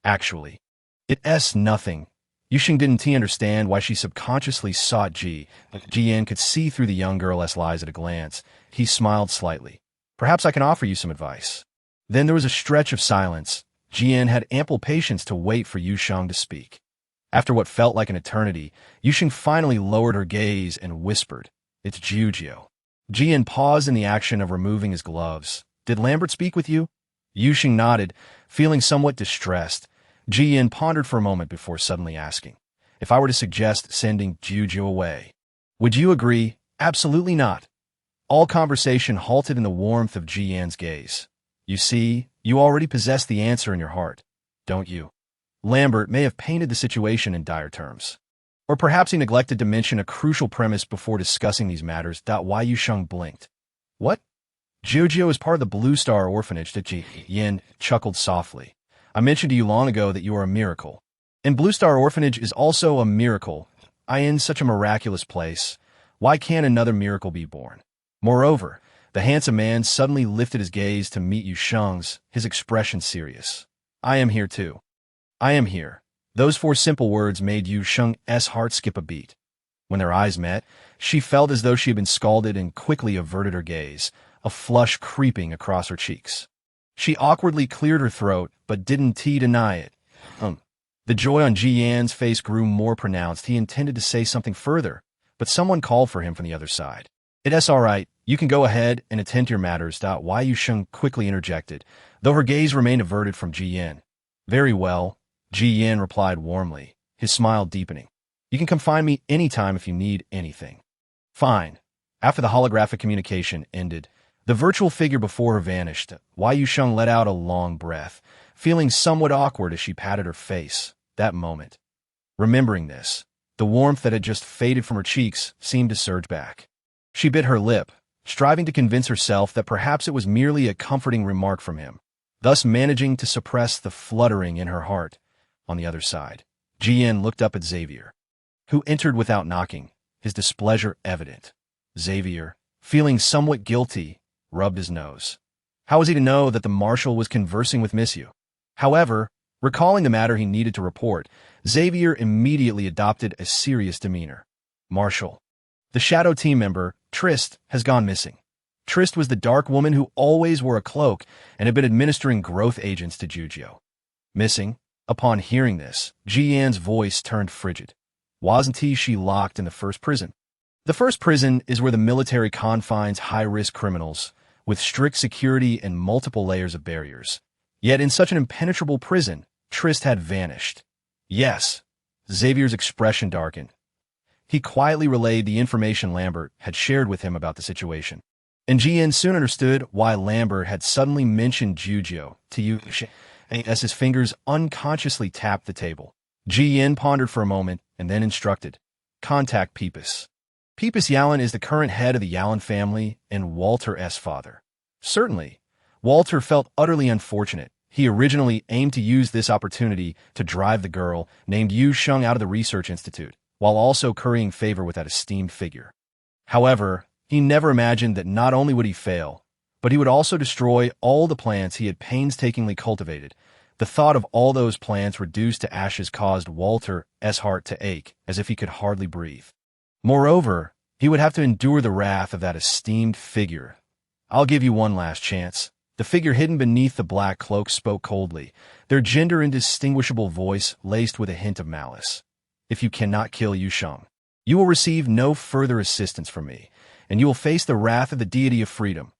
"Actually, it's nothing." Yu Sheng didn't understand why she subconsciously sought Ji. Jian could see through the young girl's lies at a glance. He smiled slightly. "Perhaps I can offer you some advice." Then there was a stretch of silence. Jian had ample patience to wait for Yu Sheng to speak. After what felt like an eternity, Yu Sheng finally lowered her gaze and whispered, "It's Jiujio." Jian paused in the action of removing his gloves. "Did Lambert speak with you?" Yu Sheng nodded, feeling somewhat distressed. Jian pondered for a moment before suddenly asking, "If I were to suggest sending Jiujio away, would you agree?" "Absolutely not." All conversation halted in the warmth of Jian's gaze. "You see, you already possess the answer in your heart, don't you?" Lambert may have painted the situation in dire terms. Or perhaps he neglected to mention a crucial premise before discussing these matters. Why Yu Sheng blinked. "What?" "Jiujio is part of the Blue Star orphanage," Jian chuckled softly. "I mentioned to you long ago that you are a miracle. And Blue Star Orphanage is also a miracle. In such a miraculous place. Why can't another miracle be born?" Moreover, the handsome man suddenly lifted his gaze to meet Yu Sheng's, his expression serious. "I am here too. I am here." Those four simple words made Yu Sheng's heart skip a beat. When their eyes met, she felt as though she had been scalded and quickly averted her gaze, a flush creeping across her cheeks. She awkwardly cleared her throat, but didn't deny it. The joy on Jian's face grew more pronounced. He intended to say something further, but someone called for him from the other side. "It's all right. You can go ahead and attend to your matters." Why Yu Sheng quickly interjected, though her gaze remained averted from Jian. "Very well," Jian replied warmly, his smile deepening. "You can come find me anytime if you need anything." "Fine." After the holographic communication ended, the virtual figure before her vanished. Why Yu Sheng let out a long breath, feeling somewhat awkward as she patted her face. That moment. Remembering this, the warmth that had just faded from her cheeks seemed to surge back. She bit her lip, striving to convince herself that perhaps it was merely a comforting remark from him, thus managing to suppress the fluttering in her heart. On the other side, Jian looked up at Xavier, who entered without knocking, his displeasure evident. Xavier, feeling somewhat guilty, rubbed his nose. How was he to know that the Marshal was conversing with Miss Yu? However, recalling the matter he needed to report, Xavier immediately adopted a serious demeanor. "Marshal, the Shadow team member, Trist, has gone missing." Trist was the dark woman who always wore a cloak and had been administering growth agents to Jiujio. "Missing?" Upon hearing this, Jian's voice turned frigid. "Wasn't she locked in the first prison?" The first prison is where the military confines high-risk criminals, with strict security and multiple layers of barriers. Yet in such an impenetrable prison, Trist had vanished. "Yes." Xavier's expression darkened. He quietly relayed the information Lambert had shared with him about the situation. And Jian soon understood why Lambert had suddenly mentioned Jiujio to Yu Sheng as his fingers unconsciously tapped the table. Jian pondered for a moment and then instructed, "Contact Peepus." Peepus Yalin is the current head of the Yalin family and Walter's father. Certainly, Walter felt utterly unfortunate. He originally aimed to use this opportunity to drive the girl named Yu Sheng out of the research institute, while also currying favor with that esteemed figure. However, he never imagined that not only would he fail, but he would also destroy all the plants he had painstakingly cultivated. The thought of all those plants reduced to ashes caused Walter's heart to ache, as if he could hardly breathe. Moreover, he would have to endure the wrath of that esteemed figure. "I'll give you one last chance." The figure hidden beneath the black cloak spoke coldly, their gender indistinguishable voice laced with a hint of malice. "If you cannot kill Yu Sheng, you will receive no further assistance from me, and you will face the wrath of the deity of freedom."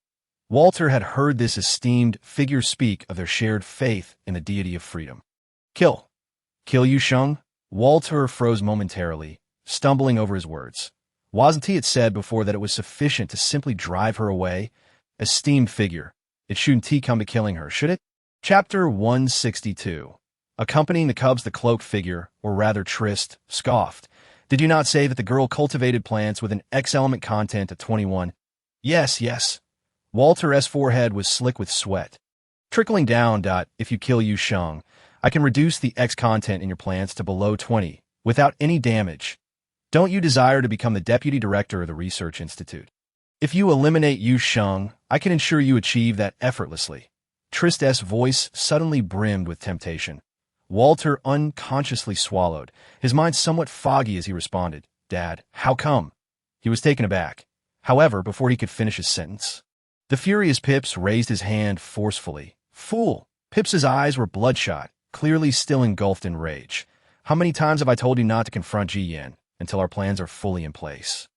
Walter had heard this esteemed figure speak of their shared faith in the deity of freedom. Kill Yu Sheng?" Walter froze momentarily, stumbling over his words. Wasn't he had said before that it was sufficient to simply drive her away? A steam figure. It shouldn't come to killing her, should it? Chapter 162. Accompanying the cubs, the cloaked figure, or rather Trist, scoffed. Did you not say that the girl cultivated plants with an X-element content of 21? Yes, yes. Walter's forehead was slick with sweat. Trickling down. If you kill Yu Sheng, I can reduce the X content in your plants to below 20, without any damage. Don't you desire to become the deputy director of the research institute? If you eliminate Yu Sheng, I can ensure you achieve that effortlessly. Trist's voice suddenly brimmed with temptation. Walter unconsciously swallowed, his mind somewhat foggy as he responded, Dad, how come? He was taken aback. However, before he could finish his sentence, the furious Pips raised his hand forcefully. Fool! Pips's eyes were bloodshot, clearly still engulfed in rage. How many times have I told you not to confront Jiyan until our plans are fully in place?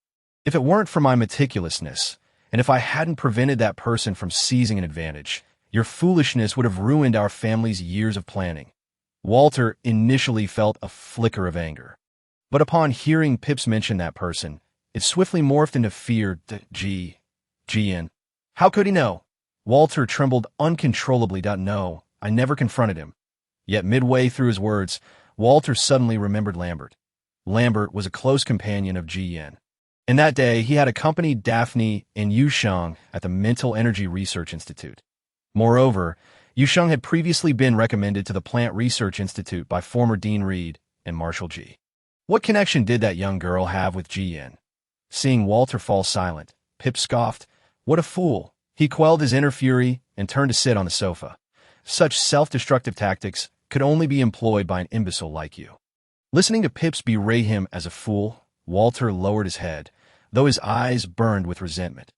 If it weren't for my meticulousness, and if I hadn't prevented that person from seizing an advantage, your foolishness would have ruined our family's years of planning. Walter initially felt a flicker of anger. But upon hearing Pips mention that person, it swiftly morphed into fear. Jiyan. How could he know? Walter trembled uncontrollably. No, I never confronted him. Yet midway through his words, Walter suddenly remembered Lambert. Lambert was a close companion of Jiyan. And that day, he had accompanied Daphne and Yu Sheng at the Mental Energy Research Institute. Moreover, Yu Sheng had previously been recommended to the Plant Research Institute by former Dean Reed and Marshal G. What connection did that young girl have with Jiyan? Seeing Walter fall silent, Pip scoffed. What a fool! He quelled his inner fury and turned to sit on the sofa. Such self-destructive tactics could only be employed by an imbecile like you. Listening to Pips berate him as a fool, Walter lowered his head, though his eyes burned with resentment.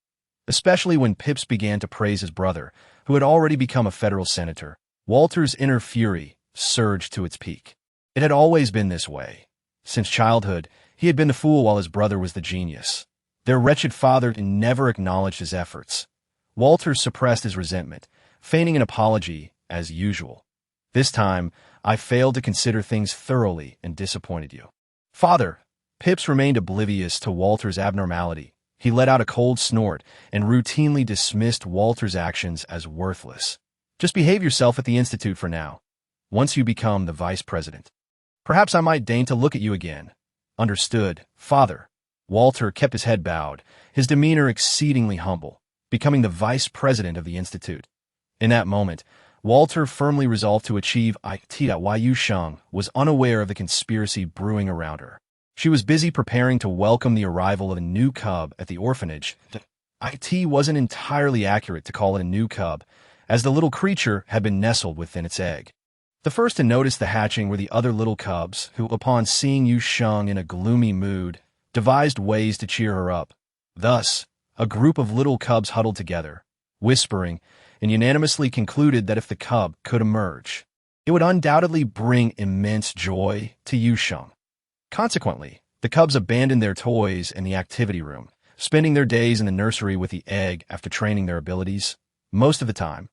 Especially when Pips began to praise his brother, who had already become a federal senator, Walter's inner fury surged to its peak. It had always been this way. Since childhood, he had been the fool while his brother was the genius. Their wretched father never acknowledged his efforts. Walter suppressed his resentment, feigning an apology, as usual. This time, I failed to consider things thoroughly and disappointed you. Father! Pips remained oblivious to Walter's abnormality. He let out a cold snort and routinely dismissed Walter's actions as worthless. Just behave yourself at the institute for now. Once you become the vice president, perhaps I might deign to look at you again. Understood, Father. Walter kept his head bowed, his demeanor exceedingly humble, becoming the vice president of the institute. In that moment, Walter firmly resolved to achieve it while Yu Sheng was unaware of the conspiracy brewing around her. She was busy preparing to welcome the arrival of a new cub at the orphanage. It wasn't entirely accurate to call it a new cub, as the little creature had been nestled within its egg. The first to notice the hatching were the other little cubs, who, upon seeing Yu Sheng in a gloomy mood, devised ways to cheer her up. Thus, a group of little cubs huddled together, whispering, and unanimously concluded that if the cub could emerge, it would undoubtedly bring immense joy to Yu Sheng. Consequently, the cubs abandoned their toys in the activity room, spending their days in the nursery with the egg after training their abilities. Most of the time,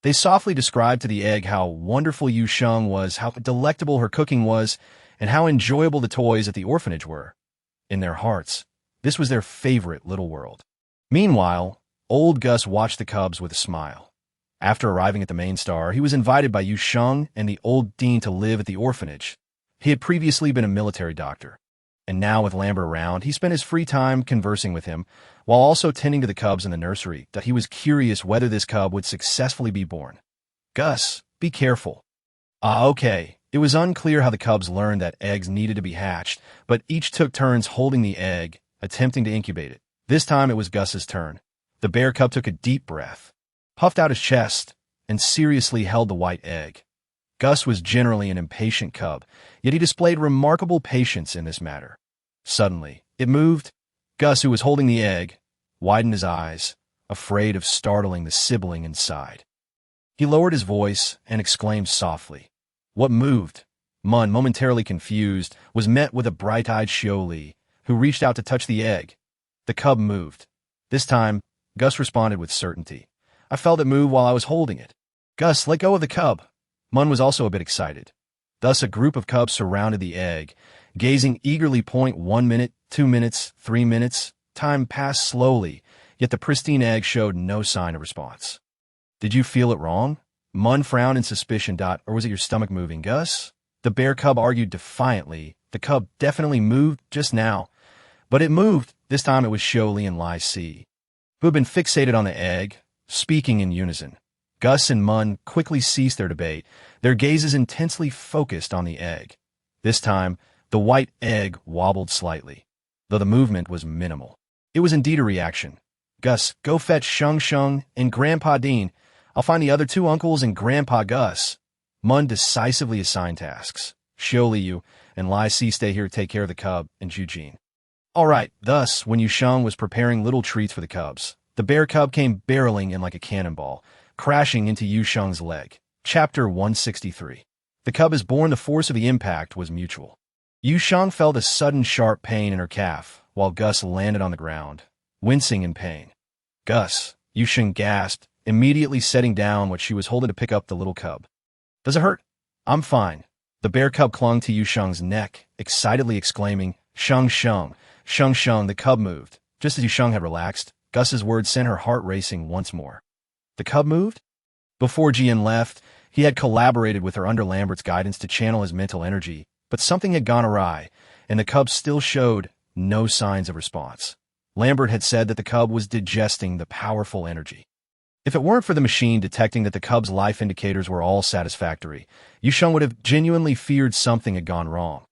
they softly described to the egg how wonderful Yu Sheng was, how delectable her cooking was, and how enjoyable the toys at the orphanage were. In their hearts, this was their favorite little world. Meanwhile, old Gus watched the cubs with a smile. After arriving at the main star, he was invited by Yu Sheng and the old dean to live at the orphanage. He had previously been a military doctor, and now with Lambert around, he spent his free time conversing with him, while also tending to the cubs in the nursery, that he was curious whether this cub would successfully be born. Gus, be careful. Okay. It was unclear how the cubs learned that eggs needed to be hatched, but each took turns holding the egg, attempting to incubate it. This time it was Gus's turn. The bear cub took a deep breath, puffed out his chest, and seriously held the white egg. Gus was generally an impatient cub, yet he displayed remarkable patience in this matter. Suddenly, it moved. Gus, who was holding the egg, widened his eyes, afraid of startling the sibling inside. He lowered his voice and exclaimed softly, "What moved?" Mun, momentarily confused, was met with a bright-eyed Xioli, who reached out to touch the egg. The cub moved. This time, Gus responded with certainty. "I felt it move while I was holding it." "Gus, let go of the cub." Mun was also a bit excited. Thus a group of cubs surrounded the egg, gazing eagerly. 1 minute, 2 minutes, 3 minutes. Time passed slowly, yet the pristine egg showed no sign of response. Did you feel it wrong? Mun frowned in suspicion. Or was it your stomach moving, Gus? The bear cub argued defiantly. The cub definitely moved just now. But it moved. This time it was Sholi and Lai Si, who had been fixated on the egg, speaking in unison. Gus and Mun quickly ceased their debate, their gazes intensely focused on the egg. This time, the white egg wobbled slightly, though the movement was minimal. It was indeed a reaction. Gus, go fetch Sheng and Grandpa Dean. I'll find the other two uncles and Grandpa Gus. Mun decisively assigned tasks. Sholi, you and Lai Si stay here to take care of the cub and Jujin. All right, thus, when Yu Sheng was preparing little treats for the cubs, the bear cub came barreling in like a cannonball, crashing into Yu Sheng's leg. Chapter 163. The cub is born. The force of the impact was mutual. Yu Sheng felt a sudden sharp pain in her calf, while Gus landed on the ground, wincing in pain. Gus, Yu Sheng gasped, immediately setting down what she was holding to pick up the little cub. Does it hurt? I'm fine. The bear cub clung to Yu Sheng's neck, excitedly exclaiming, Sheng. The cub moved. Just as Yu Sheng had relaxed, Gus's words sent her heart racing once more. The cub moved? Before Jian left, he had collaborated with her under Lambert's guidance to channel his mental energy, but something had gone awry, and the cub still showed no signs of response. Lambert had said that the cub was digesting the powerful energy. If it weren't for the machine detecting that the cub's life indicators were all satisfactory, Yu Sheng would have genuinely feared something had gone wrong.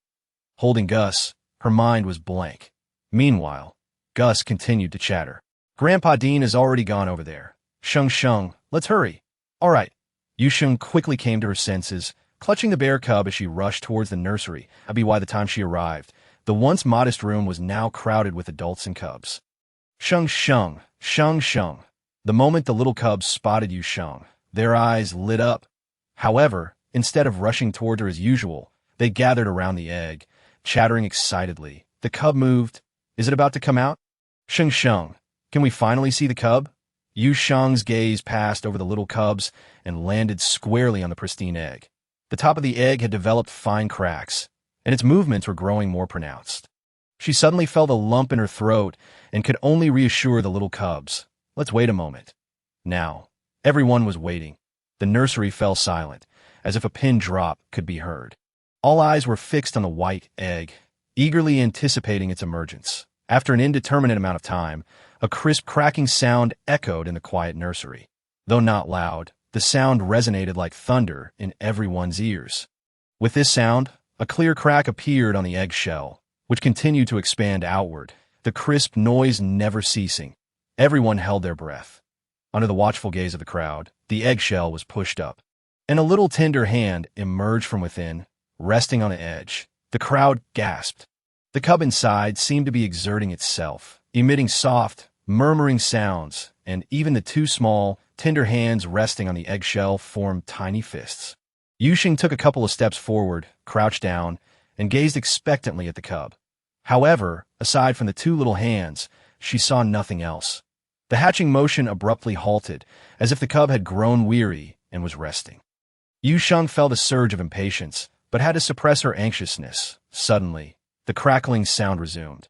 Holding Gus, her mind was blank. Meanwhile, Gus continued to chatter. Grandpa Dean has already gone over there. Sheng, let's hurry. All right. Yu Sheng quickly came to her senses, clutching the bear cub as she rushed towards the nursery. By the time she arrived, the once modest room was now crowded with adults and cubs. Sheng. The moment the little cubs spotted Yu Sheng, their eyes lit up. However, instead of rushing toward her as usual, they gathered around the egg, chattering excitedly. The cub moved. Is it about to come out? Sheng, can we finally see the cub? Yu Sheng's gaze passed over the little cubs and landed squarely on the pristine egg. The top of the egg had developed fine cracks, and its movements were growing more pronounced. She suddenly felt a lump in her throat and could only reassure the little cubs. Let's wait a moment. Now, everyone was waiting. The nursery fell silent, as if a pin drop could be heard. All eyes were fixed on the white egg, eagerly anticipating its emergence. After an indeterminate amount of time, a crisp cracking sound echoed in the quiet nursery. Though not loud, the sound resonated like thunder in everyone's ears. With this sound, a clear crack appeared on the eggshell, which continued to expand outward, the crisp noise never ceasing. Everyone held their breath. Under the watchful gaze of the crowd, the eggshell was pushed up, and a little tender hand emerged from within, resting on the edge. The crowd gasped. The cub inside seemed to be exerting itself, emitting soft, murmuring sounds, and even the two small, tender hands resting on the eggshell formed tiny fists. Yu Sheng took a couple of steps forward, crouched down, and gazed expectantly at the cub. However, aside from the two little hands, she saw nothing else. The hatching motion abruptly halted, as if the cub had grown weary and was resting. Yu Sheng felt a surge of impatience, but had to suppress her anxiousness. Suddenly, the crackling sound resumed.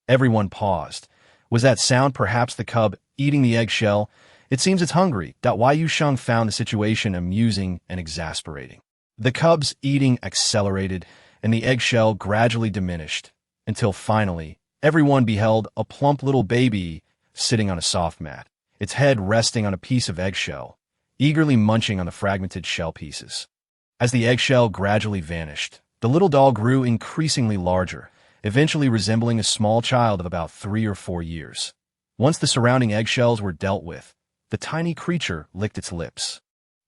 Everyone paused. Was that sound perhaps the cub eating the eggshell? It seems it's hungry. Why Yu Sheng found the situation amusing and exasperating. The cub's eating accelerated, and the eggshell gradually diminished, until finally, everyone beheld a plump little baby sitting on a soft mat, its head resting on a piece of eggshell, eagerly munching on the fragmented shell pieces. As the eggshell gradually vanished, the little doll grew increasingly larger, eventually resembling a small child of about 3 or 4 years. Once the surrounding eggshells were dealt with, the tiny creature licked its lips,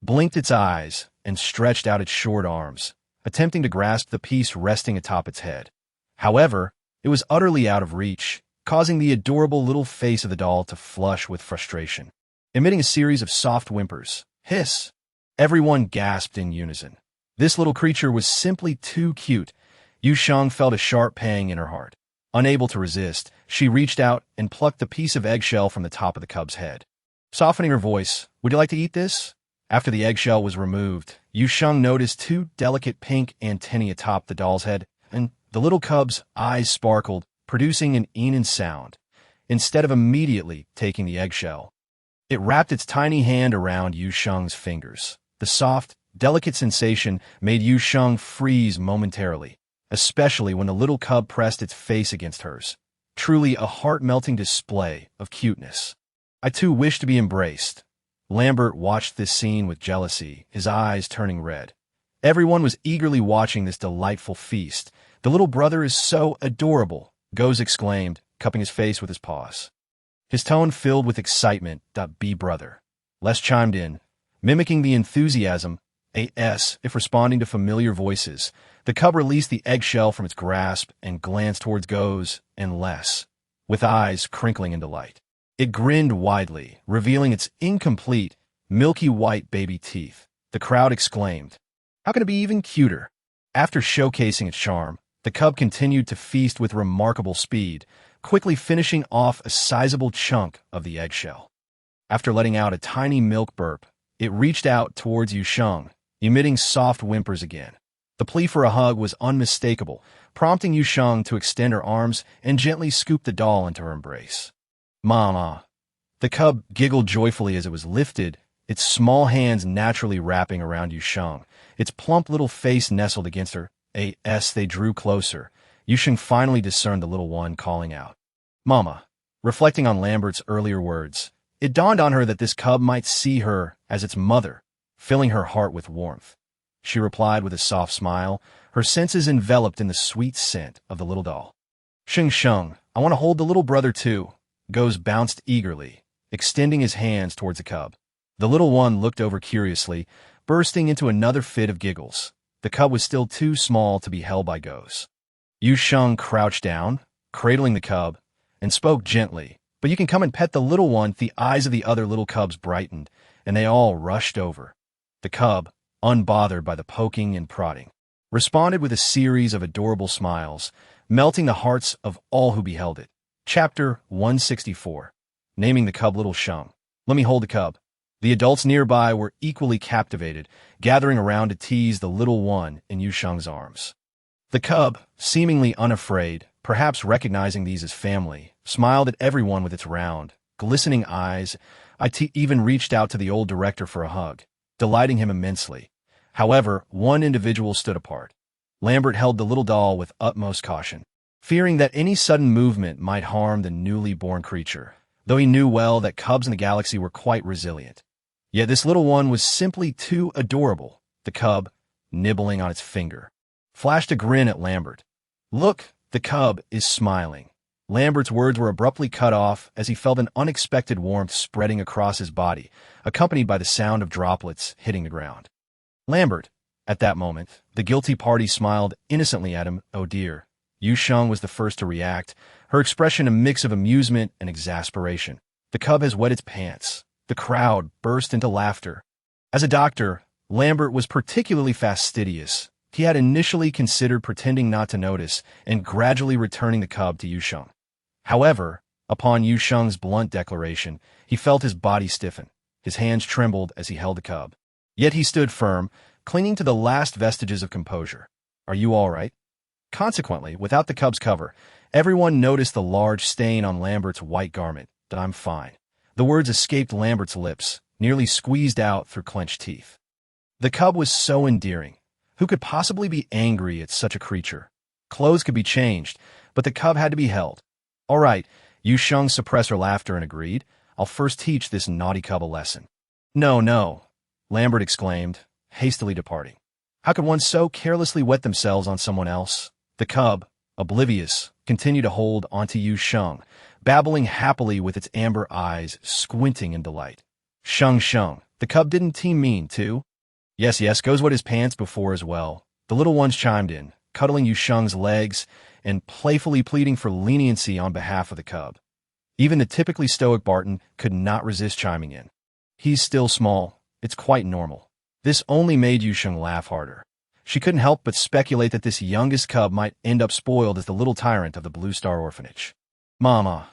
blinked its eyes, and stretched out its short arms, attempting to grasp the piece resting atop its head. However, it was utterly out of reach, causing the adorable little face of the doll to flush with frustration. Emitting a series of soft whimpers, hiss, everyone gasped in unison. This little creature was simply too cute. Yu Sheng felt a sharp pang in her heart. Unable to resist, she reached out and plucked the piece of eggshell from the top of the cub's head. Softening her voice, "Would you like to eat this?" After the eggshell was removed, Yu Sheng noticed 2 delicate pink antennae atop the doll's head, and The little cub's eyes sparkled, producing an een sound, instead of immediately taking the eggshell. It wrapped its tiny hand around Yu Sheng's fingers. The soft, delicate sensation made Yu Sheng freeze momentarily, especially when the little cub pressed its face against hers. Truly a heart-melting display of cuteness. I too wish to be embraced. Lambert watched this scene with jealousy, his eyes turning red. Everyone was eagerly watching this delightful feast. The little brother is so adorable, Goes exclaimed, cupping his face with his paws. His tone filled with excitement. "Be brother." Les chimed in, mimicking the enthusiasm, if responding to familiar voices. The cub released the eggshell from its grasp and glanced towards Goes and Les, with eyes crinkling in delight. It grinned widely, revealing its incomplete, milky white baby teeth. The crowd exclaimed, "How can it be even cuter?" After showcasing its charm, the cub continued to feast with remarkable speed, quickly finishing off a sizable chunk of the eggshell. After letting out a tiny milk burp, it reached out towards Yu Sheng, emitting soft whimpers again. The plea for a hug was unmistakable, prompting Yu Sheng to extend her arms and gently scoop the doll into her embrace. "Mama." The cub giggled joyfully as it was lifted, its small hands naturally wrapping around Yu Sheng, its plump little face nestled against her. As they drew closer, Yu Sheng finally discerned the little one calling out, "Mama." Reflecting on Lambert's earlier words, it dawned on her that this cub might see her as its mother, filling her heart with warmth. She replied with a soft smile, her senses enveloped in the sweet scent of the little doll. "Sheng, I want to hold the little brother too." Goes bounced eagerly, extending his hands towards the cub. The little one looked over curiously, bursting into another fit of giggles. The cub was still too small to be held by Goes. Yu Sheng crouched down, cradling the cub, and spoke gently, "But you can come and pet the little one." The eyes of the other little cubs brightened, and they all rushed over. The cub, unbothered by the poking and prodding, responded with a series of adorable smiles, melting the hearts of all who beheld it. Chapter 164. Naming the cub Little Sheng. "Let me hold the cub." The adults nearby were equally captivated, gathering around to tease the little one in Yu Sheng's arms. The cub, seemingly unafraid, perhaps recognizing these as family, smiled at everyone with its round, glistening eyes. It even reached out to the old director for a hug, delighting him immensely. However, one individual stood apart. Lambert held the little doll with utmost caution, fearing that any sudden movement might harm the newly born creature, though he knew well that cubs in the galaxy were quite resilient. Yet this little one was simply too adorable. The cub, nibbling on its finger, flashed a grin at Lambert. "Look, the cub is smiling." Lambert's words were abruptly cut off as he felt an unexpected warmth spreading across his body, accompanied by the sound of droplets hitting the ground. Lambert, at that moment, the guilty party smiled innocently at him. "Oh dear." Yu Sheng was the first to react, her expression a mix of amusement and exasperation. "The cub has wet its pants." The crowd burst into laughter. As a doctor, Lambert was particularly fastidious. He had initially considered pretending not to notice and gradually returning the cub to Yu Sheng. However, upon Yu Sheng's blunt declaration, he felt his body stiffen. His hands trembled as he held the cub. Yet he stood firm, clinging to the last vestiges of composure. "Are you all right?" Consequently, without the cub's cover, everyone noticed the large stain on Lambert's white garment. "I'm fine." The words escaped Lambert's lips, nearly squeezed out through clenched teeth. The cub was so endearing. Who could possibly be angry at such a creature? Clothes could be changed, but the cub had to be held. "All right," Yu Sheng suppressed her laughter and agreed. "I'll first teach this naughty cub a lesson." No," Lambert exclaimed, hastily departing. How could one so carelessly wet themselves on someone else? The cub, oblivious, continued to hold onto Yu Sheng, babbling happily with its amber eyes squinting in delight. Sheng, the cub didn't team mean, too?" Yes, Goes wet his pants before as well." The little ones chimed in, cuddling Yu Sheng's legs and playfully pleading for leniency on behalf of the cub. Even the typically stoic Barton could not resist chiming in. "He's still small. It's quite normal." This only made Yu Sheng laugh harder. She couldn't help but speculate that this youngest cub might end up spoiled as the little tyrant of the Blue Star Orphanage. "Mama."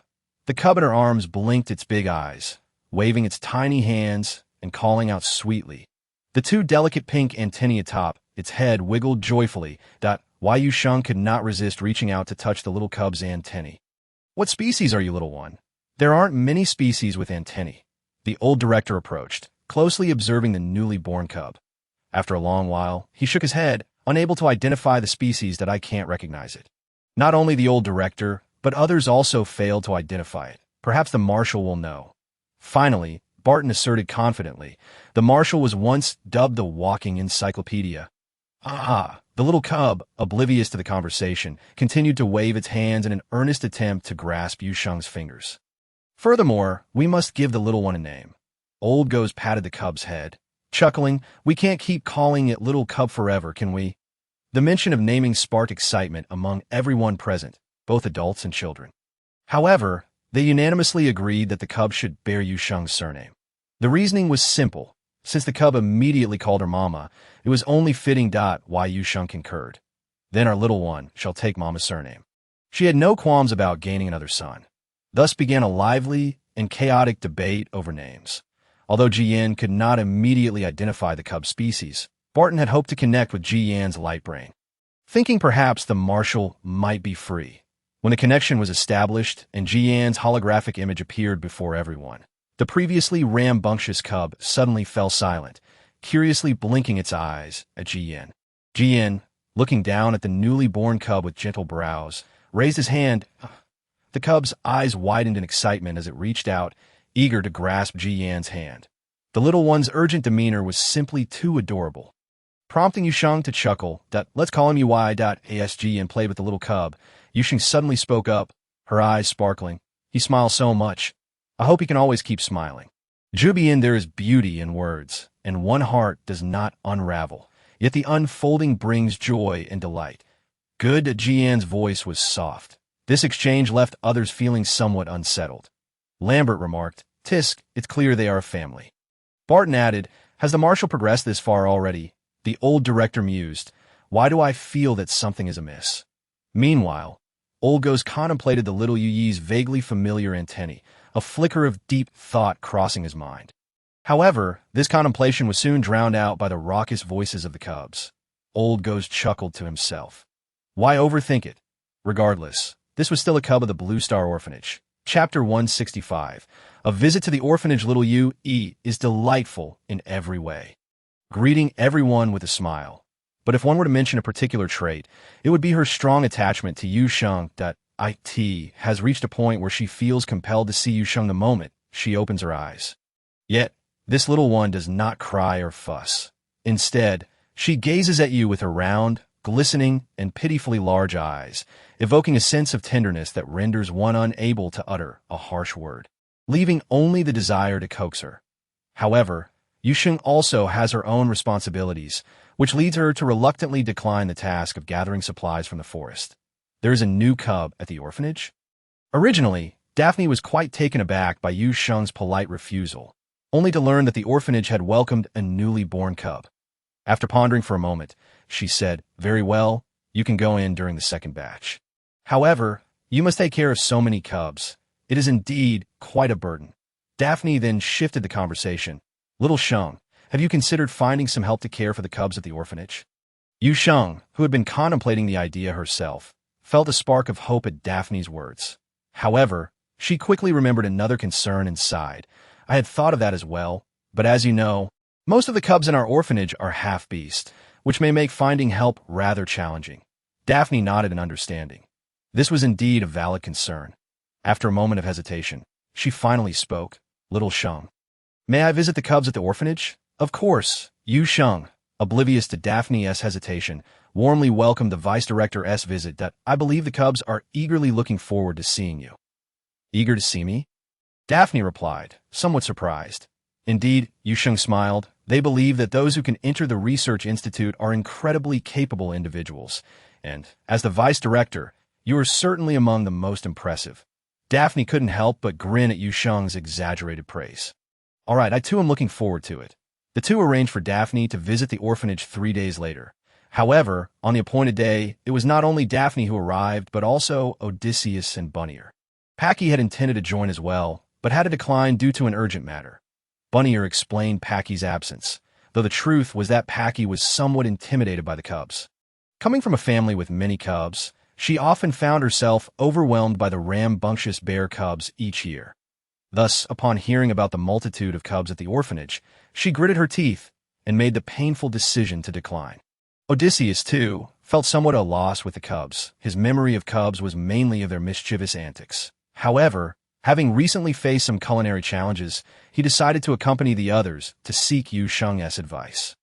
The cub in her arms blinked its big eyes, waving its tiny hands and calling out sweetly. The two delicate pink antennae atop its head wiggled joyfully. why Yu Sheng could not resist reaching out to touch the little cub's antennae. "What species are you, little one?" "There aren't many species with antennae," the old director approached, closely observing the newly born cub. After a long while, he shook his head, unable to identify the species. "That I can't recognize it." Not only the old director, but others also failed to identify it. "Perhaps the marshal will know." Finally, Barton asserted confidently, "The marshal was once dubbed the walking encyclopedia." Ah! The little cub, oblivious to the conversation, continued to wave its hands in an earnest attempt to grasp Yu Sheng's fingers. "Furthermore, we must give the little one a name." Old Ghost patted the cub's head, chuckling. "We can't keep calling it little cub forever, can we?" The mention of naming sparked excitement among everyone present, both adults and children. However, they unanimously agreed that the cub should bear Yu Sheng's surname. The reasoning was simple. Since the cub immediately called her mama, it was only fitting. Why Yu Sheng concurred. "Then our little one shall take mama's surname." She had no qualms about gaining another son. Thus began a lively and chaotic debate over names. Although Jiyan could not immediately identify the cub species, Barton had hoped to connect with Jiyan's light brain, thinking perhaps the marshal might be free. When the connection was established and Jiyan's holographic image appeared before everyone, the previously rambunctious cub suddenly fell silent, curiously blinking its eyes at Jiyan. Jiyan, looking down at the newly born cub with gentle brows, raised his hand. The cub's eyes widened in excitement as it reached out, eager to grasp Jiyan's hand. The little one's urgent demeanor was simply too adorable, prompting Yu Sheng to chuckle. "Let's call him Ui. And played with the little cub. Yu Sheng suddenly spoke up, her eyes sparkling. "He smiles so much. I hope he can always keep smiling." Jubian, there is beauty in words, and one heart does not unravel, yet the unfolding brings joy and delight. Good. Jiyan's voice was soft. This exchange left others feeling somewhat unsettled. Lambert remarked, "Tisk, it's clear they are a family." Barton added, "Has the marshal progressed this far already?" The old director mused, "Why do I feel that something is amiss?" Meanwhile, Old Ghost contemplated the little Yuyi's vaguely familiar antennae, a flicker of deep thought crossing his mind. However, this contemplation was soon drowned out by the raucous voices of the cubs. Old Ghost chuckled to himself. Why overthink it? Regardless, this was still a cub of the Blue Star Orphanage. Chapter 165. A visit to the orphanage. Little Yu is delightful in every way, greeting everyone with a smile. But if one were to mention a particular trait, it would be her strong attachment to Yu Sheng. It has reached a point where she feels compelled to see Yu Sheng the moment she opens her eyes. Yet, this little one does not cry or fuss. Instead, she gazes at you with her round, glistening, and pitifully large eyes, evoking a sense of tenderness that renders one unable to utter a harsh word, leaving only the desire to coax her. However, Yu Sheng also has her own responsibilities, which leads her to reluctantly decline the task of gathering supplies from the forest. There is a new cub at the orphanage? Originally, Daphne was quite taken aback by Yu Sheng's polite refusal, only to learn that the orphanage had welcomed a newly born cub. After pondering for a moment, she said, "Very well, you can go in during the second batch. However, you must take care of so many cubs. It is indeed quite a burden." Daphne then shifted the conversation. "Little Sheng, have you considered finding some help to care for the cubs at the orphanage?" Yu Sheng, who had been contemplating the idea herself, felt a spark of hope at Daphne's words. However, she quickly remembered another concern and sighed. "I had thought of that as well, but as you know, most of the cubs in our orphanage are half-beast, which may make finding help rather challenging." Daphne nodded in understanding. This was indeed a valid concern. After a moment of hesitation, she finally spoke. "Little Sheng, may I visit the cubs at the orphanage?" "Of course." Yu Sheng, oblivious to Daphne's hesitation, warmly welcomed the vice director's visit. "I believe the cubs are eagerly looking forward to seeing you." "Eager to see me?" Daphne replied, somewhat surprised. "Indeed," Yu Sheng smiled, "they believe that those who can enter the research institute are incredibly capable individuals, and, as the vice director, you are certainly among the most impressive." Daphne couldn't help but grin at Yu Sheng's exaggerated praise. "All right, I too am looking forward to it." The two arranged for Daphne to visit the orphanage 3 days later. However, on the appointed day, it was not only Daphne who arrived, but also Odysseus and Bunnier. Packy had intended to join as well, but had to decline due to an urgent matter. Bunnier explained Packy's absence, though the truth was that Packy was somewhat intimidated by the cubs. Coming from a family with many cubs, she often found herself overwhelmed by the rambunctious bear cubs each year. Thus, upon hearing about the multitude of cubs at the orphanage, she gritted her teeth and made the painful decision to decline. Odysseus, too, felt somewhat at a loss with the cubs. His memory of cubs was mainly of their mischievous antics. However, having recently faced some culinary challenges, he decided to accompany the others to seek Yu Sheng's advice.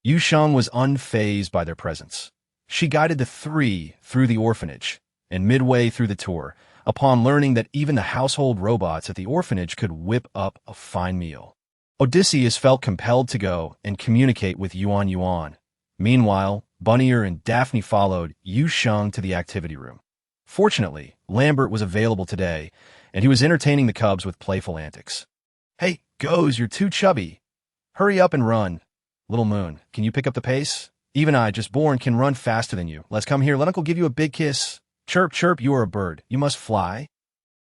Yu Sheng was unfazed by their presence. She guided the three through the orphanage, and midway through the tour, upon learning that even the household robots at the orphanage could whip up a fine meal, Odysseus felt compelled to go and communicate with Yuan. Meanwhile, Bunnyer and Daphne followed Yu Sheng to the activity room. Fortunately, Lambert was available today, and he was entertaining the cubs with playful antics. "Hey, Goes, you're too chubby. Hurry up and run. Little Moon, can you pick up the pace? Even I, just born, can run faster than you. Let's come here, let Uncle give you a big kiss. Chirp, chirp, you are a bird. You must fly.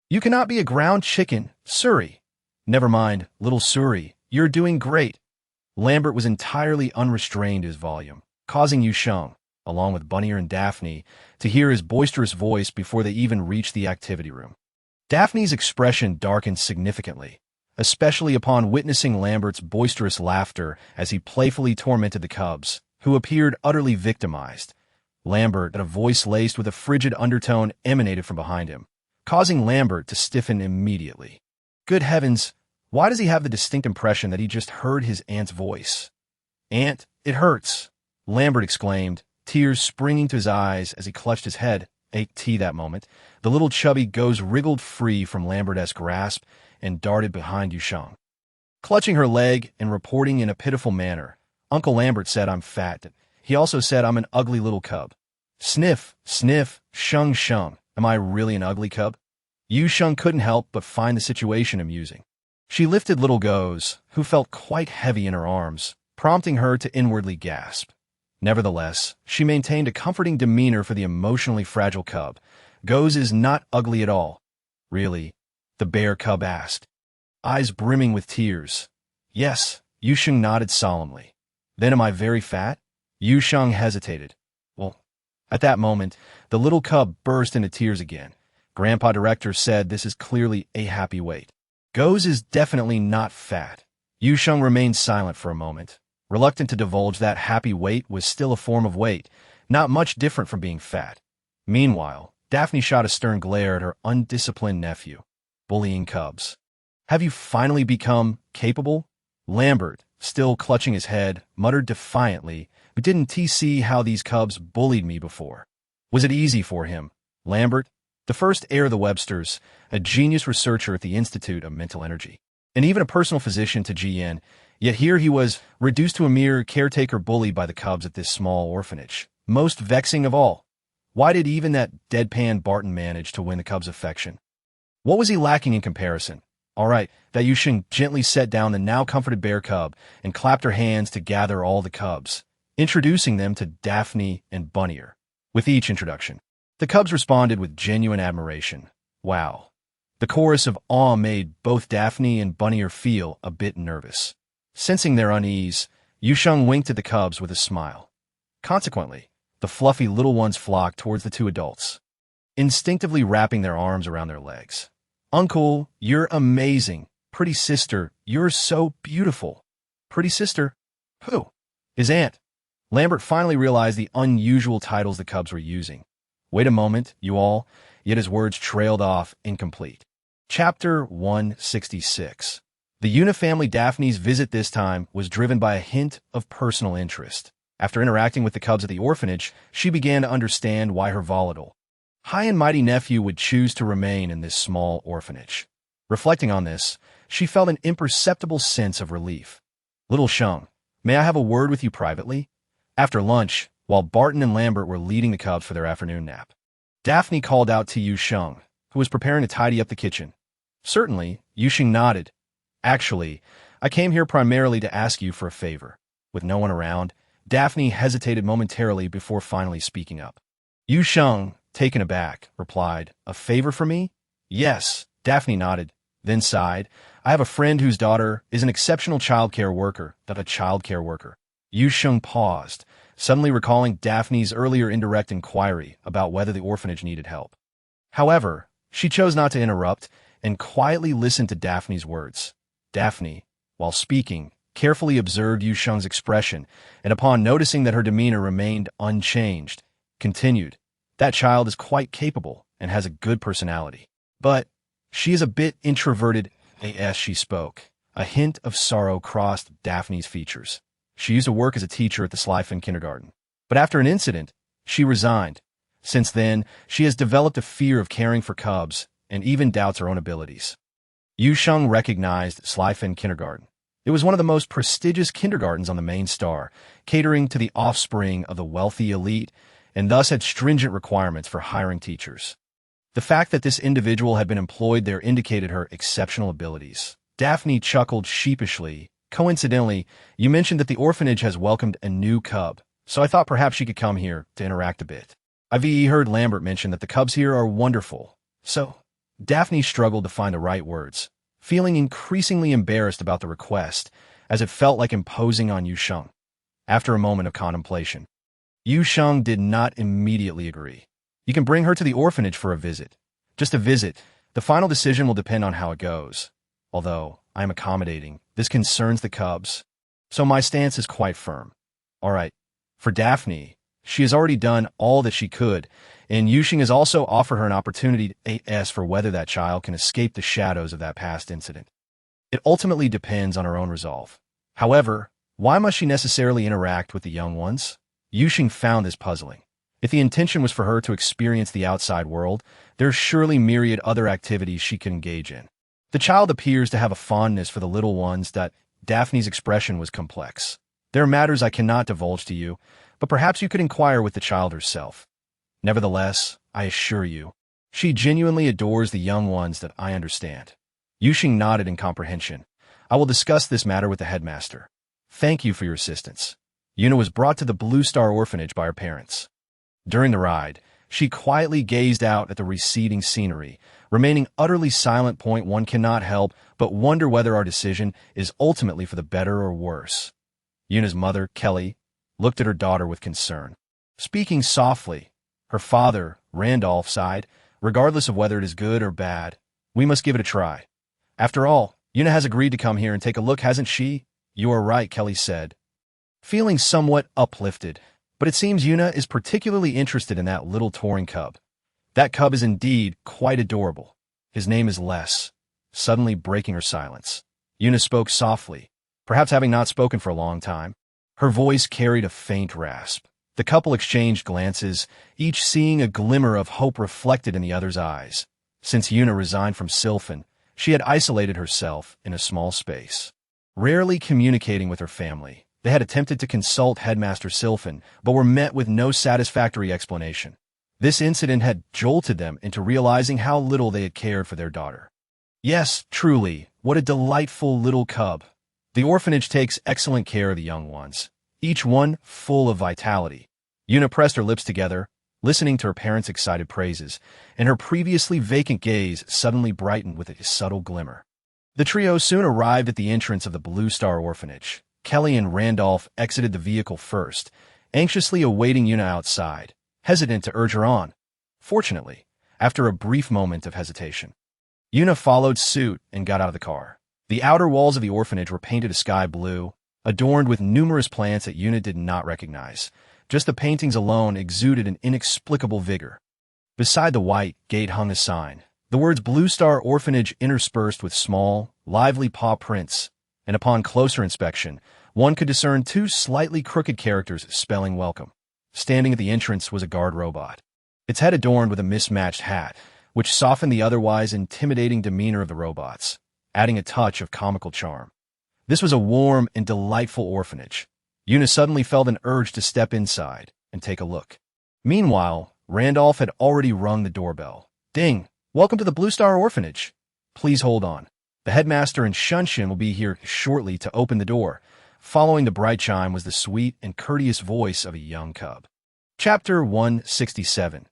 You cannot be a ground chicken, Suri. Never mind, little Suri, you're doing great." Lambert was entirely unrestrained his volume, causing Yu Sheng, along with Bunnyer and Daphne, to hear his boisterous voice before they even reached the activity room. Daphne's expression darkened significantly, especially upon witnessing Lambert's boisterous laughter as he playfully tormented the cubs, who appeared utterly victimized. Lambert, a voice laced with a frigid undertone, emanated from behind him, causing Lambert to stiffen immediately. Good heavens, why does he have the distinct impression that he just heard his aunt's voice? "Aunt, it hurts," Lambert exclaimed, tears springing to his eyes as he clutched his head. That moment, the little chubby Goes wriggled free from Lambert's grasp and darted behind Yu Sheng. Clutching her leg and reporting in a pitiful manner, Uncle Lambert said, "I'm fat." He also said, "I'm an ugly little cub." Sniff, sniff, shung, shung. Am I really an ugly cub? Yu Sheng couldn't help but find the situation amusing. She lifted little Goes, who felt quite heavy in her arms, prompting her to inwardly gasp. Nevertheless, she maintained a comforting demeanor for the emotionally fragile cub. "Goes is not ugly at all." "Really?" the bear cub asked, eyes brimming with tears. "Yes," Yu Sheng nodded solemnly. "Then am I very fat?" Yu Sheng hesitated. "Well," at that moment, the little cub burst into tears again. Grandpa Director said this is clearly a happy weight. "Goes is definitely not fat." Yu Sheng remained silent for a moment, reluctant to divulge that happy weight was still a form of weight, not much different from being fat. Meanwhile, Daphne shot a stern glare at her undisciplined nephew. "Bullying cubs. Have you finally become capable?" Lambert, still clutching his head, muttered defiantly, "But didn't he see how these cubs bullied me before? Was it easy for him?" Lambert, the first heir of the Websters, a genius researcher at the Institute of Mental Energy, and even a personal physician to GN, yet here he was, reduced to a mere caretaker bullied by the cubs at this small orphanage. Most vexing of all. Why did even that deadpan Barton manage to win the cubs' affection? What was he lacking in comparison? All right, that Yu Sheng gently set down the now comforted bear cub and clapped her hands to gather all the cubs, introducing them to Daphne and Bunnyer. With each introduction, the cubs responded with genuine admiration. Wow. The chorus of awe made both Daphne and Bunnyer feel a bit nervous. Sensing their unease, Yu Sheng winked at the cubs with a smile. Consequently, the fluffy little ones flocked towards the two adults, instinctively wrapping their arms around their legs. "Uncle, you're amazing. Pretty sister, you're so beautiful." Pretty sister? Who? His aunt. Lambert finally realized the unusual titles the cubs were using. "Wait a moment, you all," yet his words trailed off incomplete. Chapter 166. The unifamily Daphne's visit this time was driven by a hint of personal interest. After interacting with the cubs at the orphanage, she began to understand why her volatile, high and mighty nephew would choose to remain in this small orphanage. Reflecting on this, she felt an imperceptible sense of relief. "Little Sheng, may I have a word with you privately?" After lunch, while Barton and Lambert were leading the cubs for their afternoon nap, Daphne called out to Yu Sheng, who was preparing to tidy up the kitchen. "Certainly," Yu Sheng nodded. "Actually, I came here primarily to ask you for a favor." With no one around, Daphne hesitated momentarily before finally speaking up. Yu Sheng, taken aback, replied, "A favor for me?" "Yes," Daphne nodded, then sighed. "I have a friend whose daughter is an exceptional childcare worker." Yu Sheng paused, suddenly recalling Daphne's earlier indirect inquiry about whether the orphanage needed help. However, she chose not to interrupt and quietly listened to Daphne's words. Daphne, while speaking, carefully observed Yu Sheng's expression, and upon noticing that her demeanor remained unchanged, continued, "That child is quite capable and has a good personality. But she is a bit introverted." As she spoke, a hint of sorrow crossed Daphne's features. She used to work as a teacher at the Slyfen kindergarten. But after an incident, she resigned. Since then, she has developed a fear of caring for cubs and even doubts her own abilities. Yu Sheng recognized Slyfen kindergarten. It was one of the most prestigious kindergartens on the main star, catering to the offspring of the wealthy elite, and thus had stringent requirements for hiring teachers. The fact that this individual had been employed there indicated her exceptional abilities. Daphne chuckled sheepishly. "Coincidentally, you mentioned that the orphanage has welcomed a new cub, so I thought perhaps she could come here to interact a bit. I've heard Lambert mention that the cubs here are wonderful." So, Daphne struggled to find the right words, feeling increasingly embarrassed about the request, as it felt like imposing on Yu Sheng. After a moment of contemplation, Yu Sheng did not immediately agree. "You can bring her to the orphanage for a visit. Just a visit. The final decision will depend on how it goes. Although I am accommodating, this concerns the cubs, so my stance is quite firm." All right. For Daphne, she has already done all that she could, and Yu Sheng has also offered her an opportunity to ask for whether that child can escape the shadows of that past incident. It ultimately depends on her own resolve. However, why must she necessarily interact with the young ones? Yu Sheng found this puzzling. If the intention was for her to experience the outside world, there's surely myriad other activities she could engage in. The child appears to have a fondness for the little ones. That Daphne's expression was complex. "There are matters I cannot divulge to you, but perhaps you could inquire with the child herself. Nevertheless, I assure you, she genuinely adores the young ones that I understand." Yu Sheng nodded in comprehension. "I will discuss this matter with the headmaster. Thank you for your assistance." Yuna was brought to the Blue Star Orphanage by her parents. During the ride, she quietly gazed out at the receding scenery, remaining utterly silent. One cannot help but wonder whether our decision is ultimately for the better or worse. Yuna's mother, Kelly, looked at her daughter with concern. Speaking softly, her father, Randolph, sighed, "Regardless of whether it is good or bad, we must give it a try. After all, Yuna has agreed to come here and take a look, hasn't she?" "You are right," Kelly said, feeling somewhat uplifted. "But it seems Yuna is particularly interested in that little touring cub. That cub is indeed quite adorable. His name is Les." Suddenly breaking her silence, Yuna spoke softly, perhaps having not spoken for a long time. Her voice carried a faint rasp. The couple exchanged glances, each seeing a glimmer of hope reflected in the other's eyes. Since Yuna resigned from Sylphan, she had isolated herself in a small space, rarely communicating with her family. They had attempted to consult Headmaster Sylphan, but were met with no satisfactory explanation. This incident had jolted them into realizing how little they had cared for their daughter. Yes, truly, what a delightful little cub. The orphanage takes excellent care of the young ones, each one full of vitality. Yuna pressed her lips together, listening to her parents' excited praises, and her previously vacant gaze suddenly brightened with a subtle glimmer. The trio soon arrived at the entrance of the Blue Star Orphanage. Kelly and Randolph exited the vehicle first, anxiously awaiting Yuna outside, hesitant to urge her on. Fortunately, after a brief moment of hesitation, Yuna followed suit and got out of the car. The outer walls of the orphanage were painted a sky blue, adorned with numerous plants that Yuna did not recognize. Just the paintings alone exuded an inexplicable vigor. Beside the white gate hung a sign, the words Blue Star Orphanage interspersed with small, lively paw prints, and upon closer inspection, one could discern two slightly crooked characters spelling welcome. Standing at the entrance was a guard robot, its head adorned with a mismatched hat, which softened the otherwise intimidating demeanor of the robots, adding a touch of comical charm. This was a warm and delightful orphanage. Yuna suddenly felt an urge to step inside and take a look. Meanwhile, Randolph had already rung the doorbell. "Ding! Welcome to the Blue Star Orphanage. Please hold on. The headmaster and Shunshin will be here shortly to open the door." Following the bright chime was the sweet and courteous voice of a young cub. Chapter 167.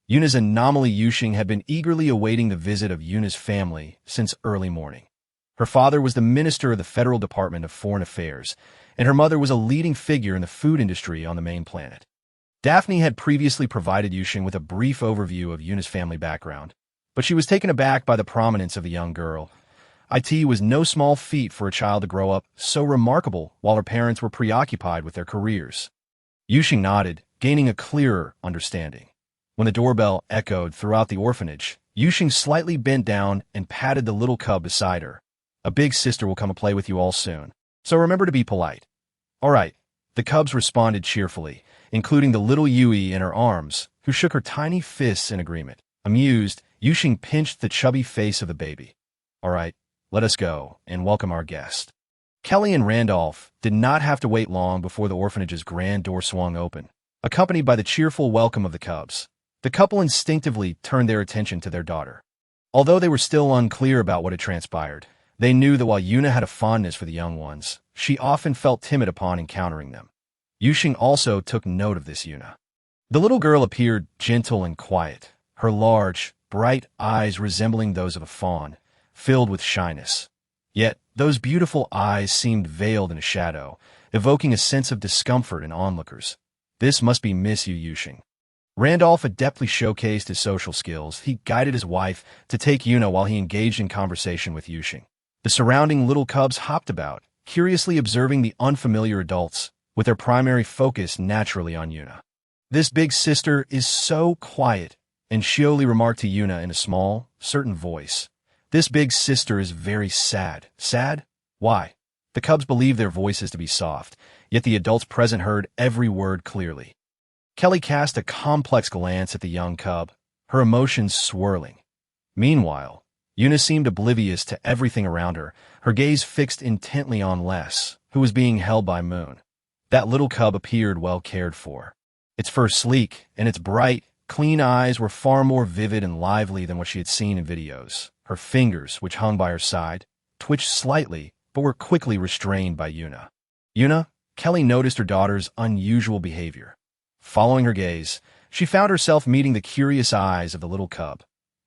Yuna's anomaly. Yu Sheng had been eagerly awaiting the visit of Yuna's family since early morning. Her father was the minister of the Federal Department of Foreign Affairs, and her mother was a leading figure in the food industry on the main planet. Daphne had previously provided Yu Sheng with a brief overview of Yuna's family background, but she was taken aback by the prominence of the young girl. It was no small feat for a child to grow up so remarkable while her parents were preoccupied with their careers. Yu Sheng nodded, gaining a clearer understanding. When the doorbell echoed throughout the orphanage, Yu Sheng slightly bent down and patted the little cub beside her. "A big sister will come and play with you all soon, so remember to be polite." "All right," the cubs responded cheerfully, including the little Yui in her arms, who shook her tiny fists in agreement. Amused, Yu Sheng pinched the chubby face of the baby. "All right, let us go and welcome our guest." Kelly and Randolph did not have to wait long before the orphanage's grand door swung open. Accompanied by the cheerful welcome of the cubs, the couple instinctively turned their attention to their daughter. Although they were still unclear about what had transpired, they knew that while Yuna had a fondness for the young ones, she often felt timid upon encountering them. Yu Sheng also took note of this Yuna. The little girl appeared gentle and quiet, her large, bright eyes resembling those of a fawn, filled with shyness. Yet, those beautiful eyes seemed veiled in a shadow, evoking a sense of discomfort in onlookers. "This must be Miss Yu Sheng." Randolph adeptly showcased his social skills. He guided his wife to take Yuna while he engaged in conversation with Yu Sheng. The surrounding little cubs hopped about, curiously observing the unfamiliar adults, with their primary focus naturally on Yuna. "This big sister is so quiet," and Shioli remarked to Yuna in a small, certain voice. "This big sister is very sad." "Sad? Why?" The cubs believed their voices to be soft, yet the adults present heard every word clearly. Kelly cast a complex glance at the young cub, her emotions swirling. Meanwhile, Yuna seemed oblivious to everything around her, her gaze fixed intently on Les, who was being held by Moon. That little cub appeared well cared for. Its fur sleek, and its bright, clean eyes were far more vivid and lively than what she had seen in videos. Her fingers, which hung by her side, twitched slightly, but were quickly restrained by Yuna. "Yuna?" Kelly noticed her daughter's unusual behavior. Following her gaze, she found herself meeting the curious eyes of the little cub.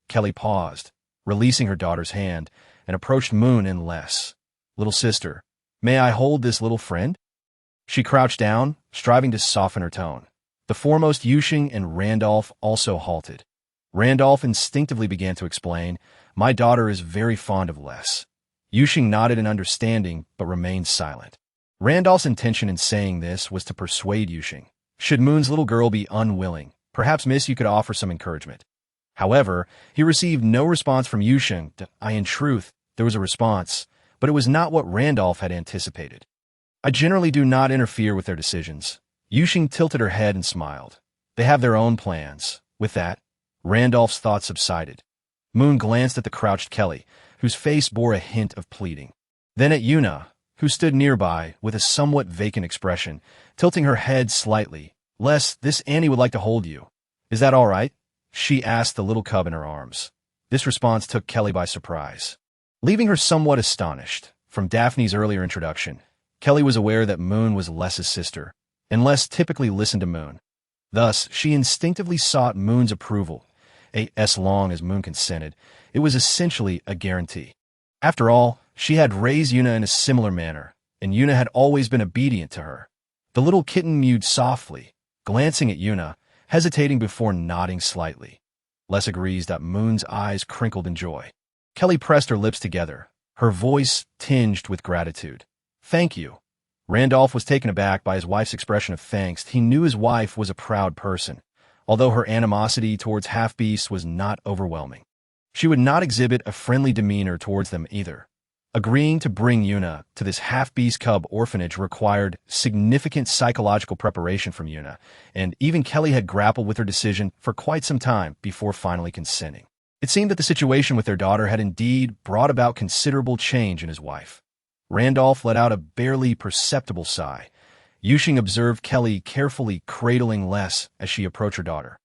Kelly paused, releasing her daughter's hand, and approached Moon and Les. "Little sister, may I hold this little friend?" She crouched down, striving to soften her tone. The foremost Yu Sheng and Randolph also halted. Randolph instinctively began to explain, "My daughter is very fond of Les." Yu Sheng nodded in understanding, but remained silent. Randolph's intention in saying this was to persuade Yu Sheng. Should Moon's little girl be unwilling, perhaps Miss Yu could offer some encouragement. However, he received no response from Yu Sheng. In truth, there was a response, but it was not what Randolph had anticipated. "I generally do not interfere with their decisions." Yu Sheng tilted her head and smiled. "They have their own plans." With that, Randolph's thoughts subsided. Moon glanced at the crouched Kelly, whose face bore a hint of pleading. Then at Yuna, who stood nearby with a somewhat vacant expression, tilting her head slightly. "Les, this Annie would like to hold you. Is that all right?" she asked the little cub in her arms. This response took Kelly by surprise. Leaving her somewhat astonished, from Daphne's earlier introduction, Kelly was aware that Moon was Les's sister, and Les typically listened to Moon. Thus, she instinctively sought Moon's approval. As long as Moon consented, it was essentially a guarantee. After all, she had raised Yuna in a similar manner, and Yuna had always been obedient to her. The little kitten mewed softly, glancing at Yuna, hesitating before nodding slightly. Les agrees that Moon's eyes crinkled in joy. Kelly pressed her lips together, her voice tinged with gratitude. "Thank you." Randolph was taken aback by his wife's expression of thanks. He knew his wife was a proud person, although her animosity towards half-beasts was not overwhelming. She would not exhibit a friendly demeanor towards them either. Agreeing to bring Yuna to this half-beast cub orphanage required significant psychological preparation from Yuna, and even Kelly had grappled with her decision for quite some time before finally consenting. It seemed that the situation with their daughter had indeed brought about considerable change in his wife. Randolph let out a barely perceptible sigh. Yu Sheng observed Kelly carefully cradling Les as she approached her daughter.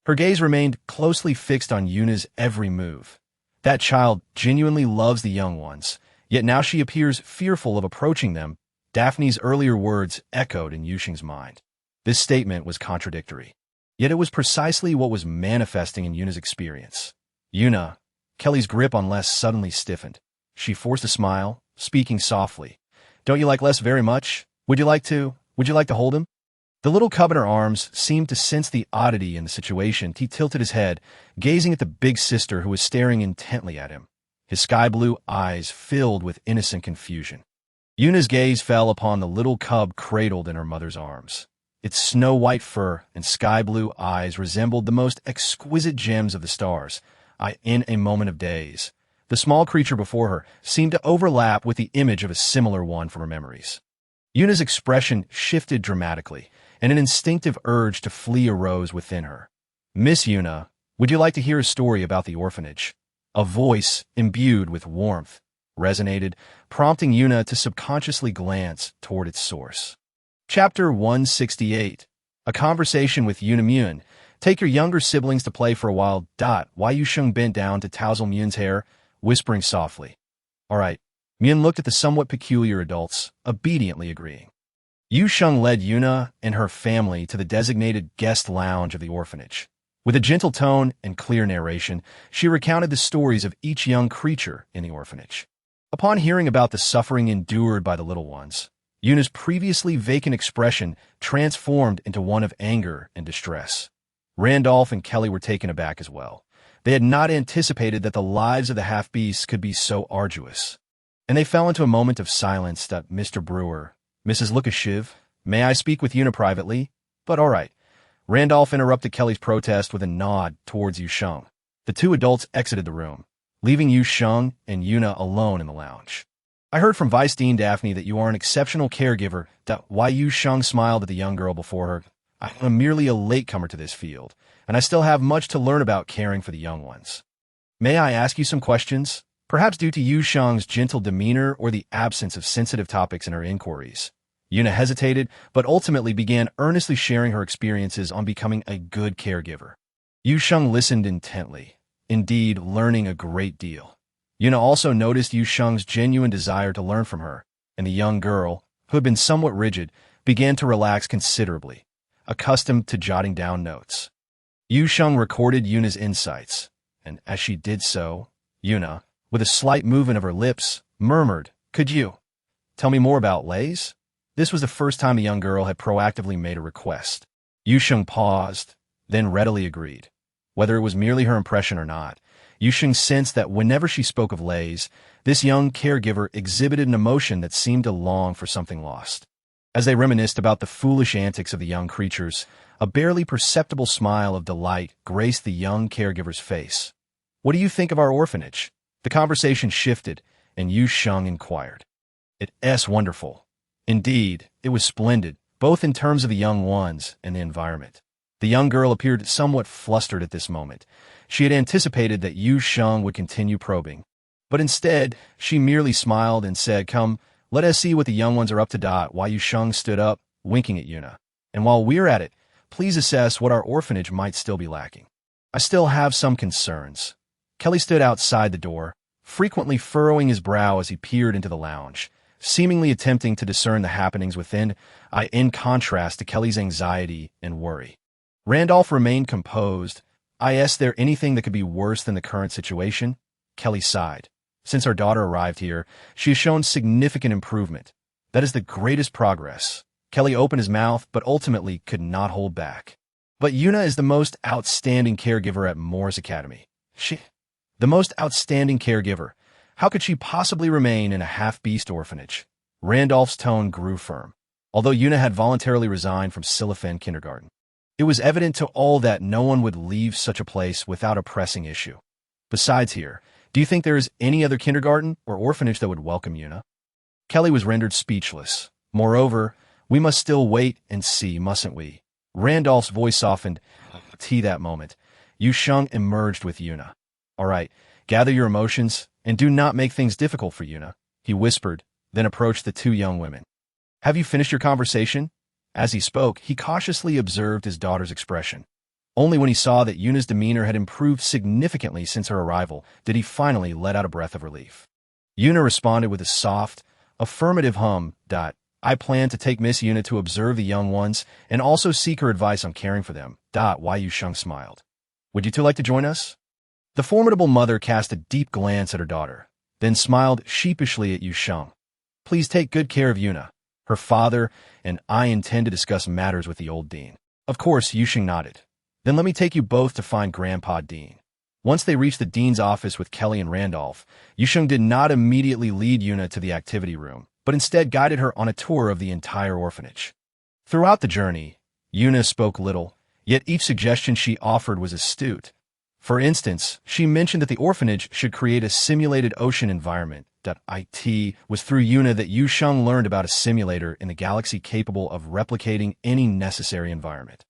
Her gaze remained closely fixed on Yuna's every move. That child genuinely loves the young ones, yet now she appears fearful of approaching them. Daphne's earlier words echoed in Yu Sheng's mind. This statement was contradictory, yet it was precisely what was manifesting in Yuna's experience. "Yuna," Kelly's grip on Les suddenly stiffened. She forced a smile, speaking softly. Don't you like Les very much? Would you like to hold him? The little cub in her arms seemed to sense the oddity in the situation. He tilted his head, gazing at the big sister who was staring intently at him. His sky-blue eyes filled with innocent confusion. Yuna's gaze fell upon the little cub cradled in her mother's arms. Its snow-white fur and sky-blue eyes resembled the most exquisite gems of the stars. In a moment of daze, the small creature before her seemed to overlap with the image of a similar one from her memories. Yuna's expression shifted dramatically, and an instinctive urge to flee arose within her. Miss Yuna, would you like to hear a story about the orphanage? A voice, imbued with warmth, resonated, prompting Yuna to subconsciously glance toward its source. Chapter 168. A conversation with Yuna Myun. Take your younger siblings to play for a while. Yu Sheng bent down to tousle Myun's hair, whispering softly. All right. Myun looked at the somewhat peculiar adults, obediently agreeing. Yu Sheng led Yuna and her family to the designated guest lounge of the orphanage. With a gentle tone and clear narration, she recounted the stories of each young creature in the orphanage. Upon hearing about the suffering endured by the little ones, Yuna's previously vacant expression transformed into one of anger and distress. Randolph and Kelly were taken aback as well. They had not anticipated that the lives of the half-beasts could be so arduous. And they fell into a moment of silence. Mr. Brewer, Mrs. Lukashiv, may I speak with Yuna privately? But all right. Randolph interrupted Kelly's protest with a nod towards Yu Sheng. The two adults exited the room, leaving Yu Sheng and Yuna alone in the lounge. I heard from Vice Dean Daphne that you are an exceptional caregiver. Yu Sheng smiled at the young girl before her. I am merely a latecomer to this field, and I still have much to learn about caring for the young ones. May I ask you some questions? Perhaps due to Yu Sheng's gentle demeanor or the absence of sensitive topics in her inquiries. Yuna hesitated, but ultimately began earnestly sharing her experiences on becoming a good caregiver. Yu Sheng listened intently, indeed learning a great deal. Yuna also noticed Yu Sheng's genuine desire to learn from her, and the young girl, who had been somewhat rigid, began to relax considerably, accustomed to jotting down notes. Yu Sheng recorded Yuna's insights, and as she did so, Yuna, with a slight movement of her lips, murmured, Could you tell me more about Lays? This was the first time the young girl had proactively made a request. Yu Sheng paused, then readily agreed. Whether it was merely her impression or not, Yu Sheng sensed that whenever she spoke of Lays, this young caregiver exhibited an emotion that seemed to long for something lost. As they reminisced about the foolish antics of the young creatures, a barely perceptible smile of delight graced the young caregiver's face. What do you think of our orphanage? The conversation shifted, and Yu Sheng inquired. It's wonderful. Indeed, it was splendid, both in terms of the young ones and the environment. The young girl appeared somewhat flustered at this moment. She had anticipated that Yu Sheng would continue probing. But instead, she merely smiled and said, Come, let us see what the young ones are up to. Yu Sheng stood up, winking at Yuna. And while we're at it, please assess what our orphanage might still be lacking. I still have some concerns. Kelly stood outside the door, frequently furrowing his brow as he peered into the lounge, seemingly attempting to discern the happenings within, in contrast to Kelly's anxiety and worry. Randolph remained composed. Is there anything that could be worse than the current situation? Kelly sighed. Since our daughter arrived here, she has shown significant improvement. That is the greatest progress. Kelly opened his mouth, but ultimately could not hold back. But Yuna is the most outstanding caregiver at Moore's Academy. The most outstanding caregiver. How could she possibly remain in a half-beast orphanage? Randolph's tone grew firm. Although Yuna had voluntarily resigned from Siliphen kindergarten, it was evident to all that no one would leave such a place without a pressing issue. Besides here, do you think there is any other kindergarten or orphanage that would welcome Yuna? Kelly was rendered speechless. Moreover, we must still wait and see, mustn't we? Randolph's voice softened. That moment, Yu Sheng emerged with Yuna. All right, gather your emotions, and do not make things difficult for Yuna, he whispered, then approached the two young women. Have you finished your conversation? As he spoke, he cautiously observed his daughter's expression. Only when he saw that Yuna's demeanor had improved significantly since her arrival did he finally let out a breath of relief. Yuna responded with a soft, affirmative hum. I plan to take Miss Yuna to observe the young ones and also seek her advice on caring for them. Yu Sheng smiled. Would you two like to join us? The formidable mother cast a deep glance at her daughter, then smiled sheepishly at Yu Sheng. Please take good care of Yuna. Her father and I intend to discuss matters with the old dean. Of course, Yu Sheng nodded. Then let me take you both to find Grandpa Dean. Once they reached the dean's office with Kelly and Randolph, Yu Sheng did not immediately lead Yuna to the activity room, but instead guided her on a tour of the entire orphanage. Throughout the journey, Yuna spoke little, yet each suggestion she offered was astute. For instance, she mentioned that the orphanage should create a simulated ocean environment. It was through Yuna that Yu Sheng learned about a simulator in the galaxy capable of replicating any necessary environment.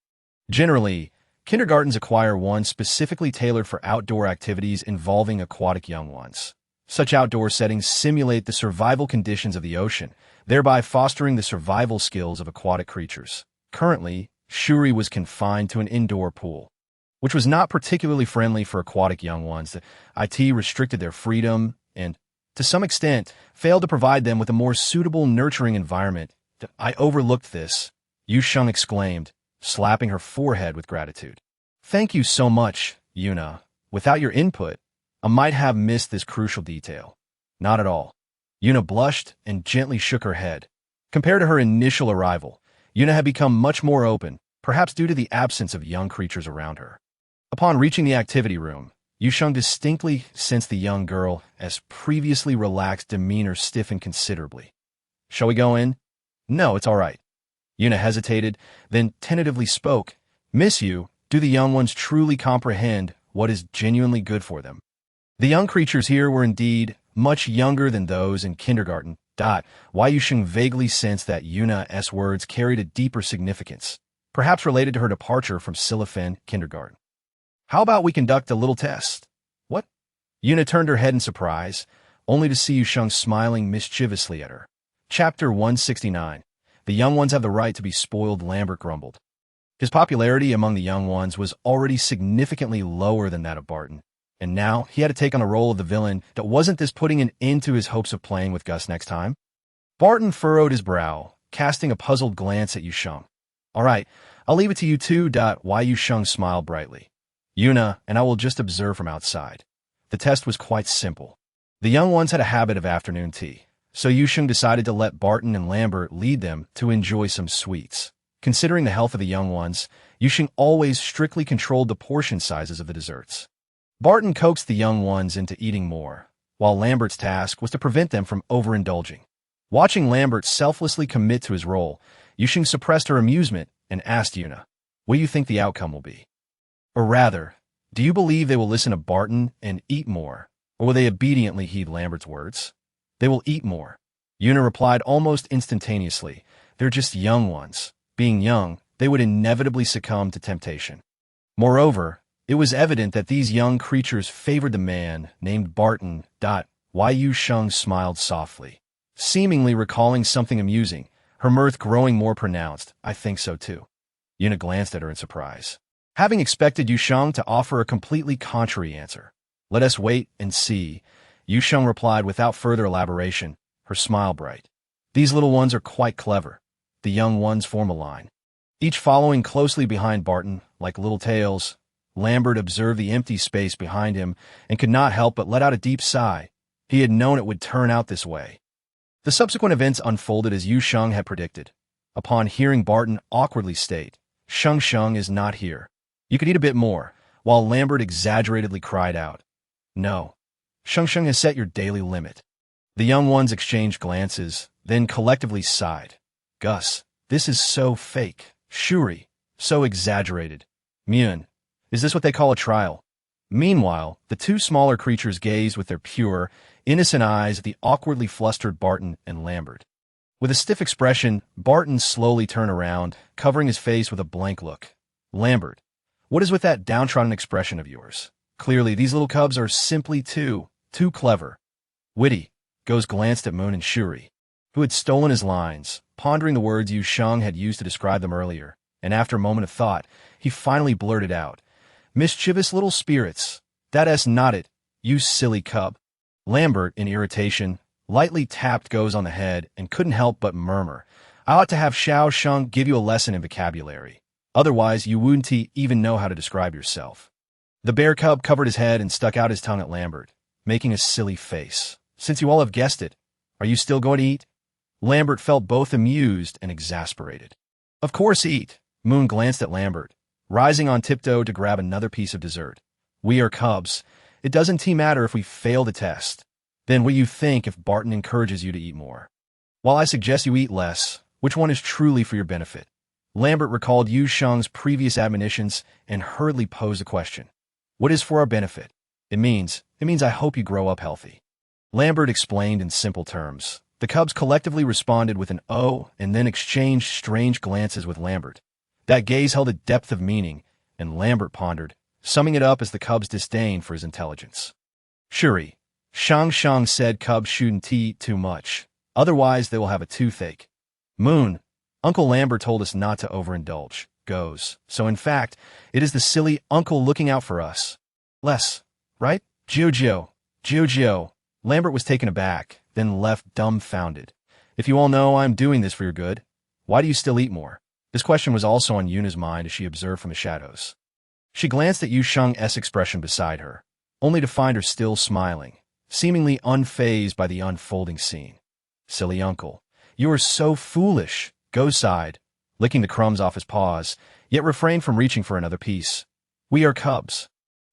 Generally, kindergartens acquire one specifically tailored for outdoor activities involving aquatic young ones. Such outdoor settings simulate the survival conditions of the ocean, thereby fostering the survival skills of aquatic creatures. Currently, Shuri was confined to an indoor pool, which was not particularly friendly for aquatic young ones. The IT restricted their freedom and, to some extent, failed to provide them with a more suitable, nurturing environment. I overlooked this, Yu Sheng exclaimed, slapping her forehead with gratitude. Thank you so much, Yuna. Without your input, I might have missed this crucial detail. Not at all. Yuna blushed and gently shook her head. Compared to her initial arrival, Yuna had become much more open, perhaps due to the absence of young creatures around her. Upon reaching the activity room, Yu Sheng distinctly sensed the young girl, as previously relaxed demeanor stiffened considerably. Shall we go in? No, it's all right. Yuna hesitated, then tentatively spoke. Miss Yu, do the young ones truly comprehend what is genuinely good for them? The young creatures here were indeed much younger than those in kindergarten. Why Yu Sheng vaguely sensed that Yuna's words carried a deeper significance, perhaps related to her departure from Siliphan kindergarten. How about we conduct a little test? What? Yuna turned her head in surprise, only to see Yu Sheng smiling mischievously at her. Chapter 169. The young ones have the right to be spoiled, Lambert grumbled. His popularity among the young ones was already significantly lower than that of Barton, and now he had to take on the role of the villain. Wasn't this putting an end to his hopes of playing with Gus next time? Barton furrowed his brow, casting a puzzled glance at Yu Sheng. All right, I'll leave it to you two. Why Yu Sheng smiled brightly. Yuna and I will just observe from outside. The test was quite simple. The young ones had a habit of afternoon tea, so Yu Sheng decided to let Barton and Lambert lead them to enjoy some sweets. Considering the health of the young ones, Yu Sheng always strictly controlled the portion sizes of the desserts. Barton coaxed the young ones into eating more, while Lambert's task was to prevent them from overindulging. Watching Lambert selflessly commit to his role, Yu Sheng suppressed her amusement and asked Yuna, "What do you think the outcome will be? Or rather, do you believe they will listen to Barton and eat more, or will they obediently heed Lambert's words?" "They will eat more," Yuna replied almost instantaneously. "They're just young ones. Being young, they would inevitably succumb to temptation." Moreover, it was evident that these young creatures favored the man named Barton. Yu Sheng smiled softly, seemingly recalling something amusing, her mirth growing more pronounced. "I think so too." Yuna glanced at her in surprise, having expected Yu Sheng to offer a completely contrary answer. "Let us wait and see," Yu Sheng replied without further elaboration, her smile bright. "These little ones are quite clever." The young ones form a line, each following closely behind Barton, like little tails. Lambert observed the empty space behind him and could not help but let out a deep sigh. He had known it would turn out this way. The subsequent events unfolded as Yu Sheng had predicted. Upon hearing Barton awkwardly state, Sheng is not here. You could eat a bit more," while Lambert exaggeratedly cried out, "No, Sheng has set your daily limit." The young ones exchanged glances, then collectively sighed. "Gus, this is so fake. Shuri, so exaggerated. Myun, is this what they call a trial?" Meanwhile, the two smaller creatures gazed with their pure, innocent eyes at the awkwardly flustered Barton and Lambert. With a stiff expression, Barton slowly turned around, covering his face with a blank look. "Lambert, what is with that downtrodden expression of yours? Clearly, these little cubs are simply too clever." Witty, Goes glanced at Moon and Shuri, who had stolen his lines, pondering the words Yu Sheng had used to describe them earlier, and after a moment of thought, he finally blurted out, "Mischievous little spirits. That's not it, you silly cub." Lambert, in irritation, lightly tapped Goes on the head and couldn't help but murmur, "I ought to have Xiao Sheng give you a lesson in vocabulary. Otherwise, you wouldn't even know how to describe yourself." The bear cub covered his head and stuck out his tongue at Lambert, making a silly face. Since you all have guessed it, are you still going to eat? Lambert felt both amused and exasperated. Of course eat. Moon glanced at Lambert, rising on tiptoe to grab another piece of dessert. We are cubs. It doesn't matter if we fail the test. Then what do you think if Barton encourages you to eat more? While I suggest you eat less, which one is truly for your benefit? Lambert recalled Yu Sheng's previous admonitions and hurriedly posed a question. What is for our benefit? It means I hope you grow up healthy. Lambert explained in simple terms. The cubs collectively responded with an "oh" and then exchanged strange glances with Lambert. That gaze held a depth of meaning, and Lambert pondered, summing it up as the cubs' disdain for his intelligence. Shuri, Shang said cubs shouldn't eat too much, otherwise they will have a toothache. Moon, Uncle Lambert told us not to overindulge, goes. So in fact, it is the silly uncle looking out for us. Less, right? Jojo. Lambert was taken aback, then left dumbfounded. If you all know I'm doing this for your good, why do you still eat more? This question was also on Yuna's mind as she observed from the shadows. She glanced at Yu Sheng's expression beside her, only to find her still smiling, seemingly unfazed by the unfolding scene. Silly uncle, you are so foolish, Go sighed, licking the crumbs off his paws, yet refrained from reaching for another piece. We are cubs.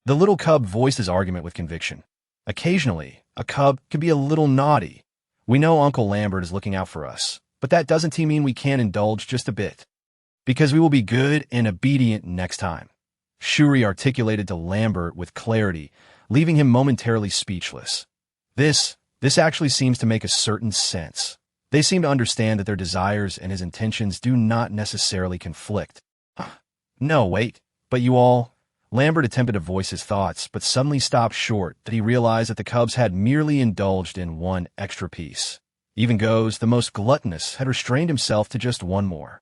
The little cub voiced his argument with conviction. Occasionally, a cub can be a little naughty. We know Uncle Lambert is looking out for us, but that doesn't mean we can't indulge just a bit. Because we will be good and obedient next time. Shuri articulated to Lambert with clarity, leaving him momentarily speechless. This actually seems to make a certain sense. They seem to understand that their desires and his intentions do not necessarily conflict. No, wait, but you all... Lambert attempted to voice his thoughts, but suddenly stopped short that he realized that the cubs had merely indulged in one extra piece. Even Goes, the most gluttonous, had restrained himself to just one more,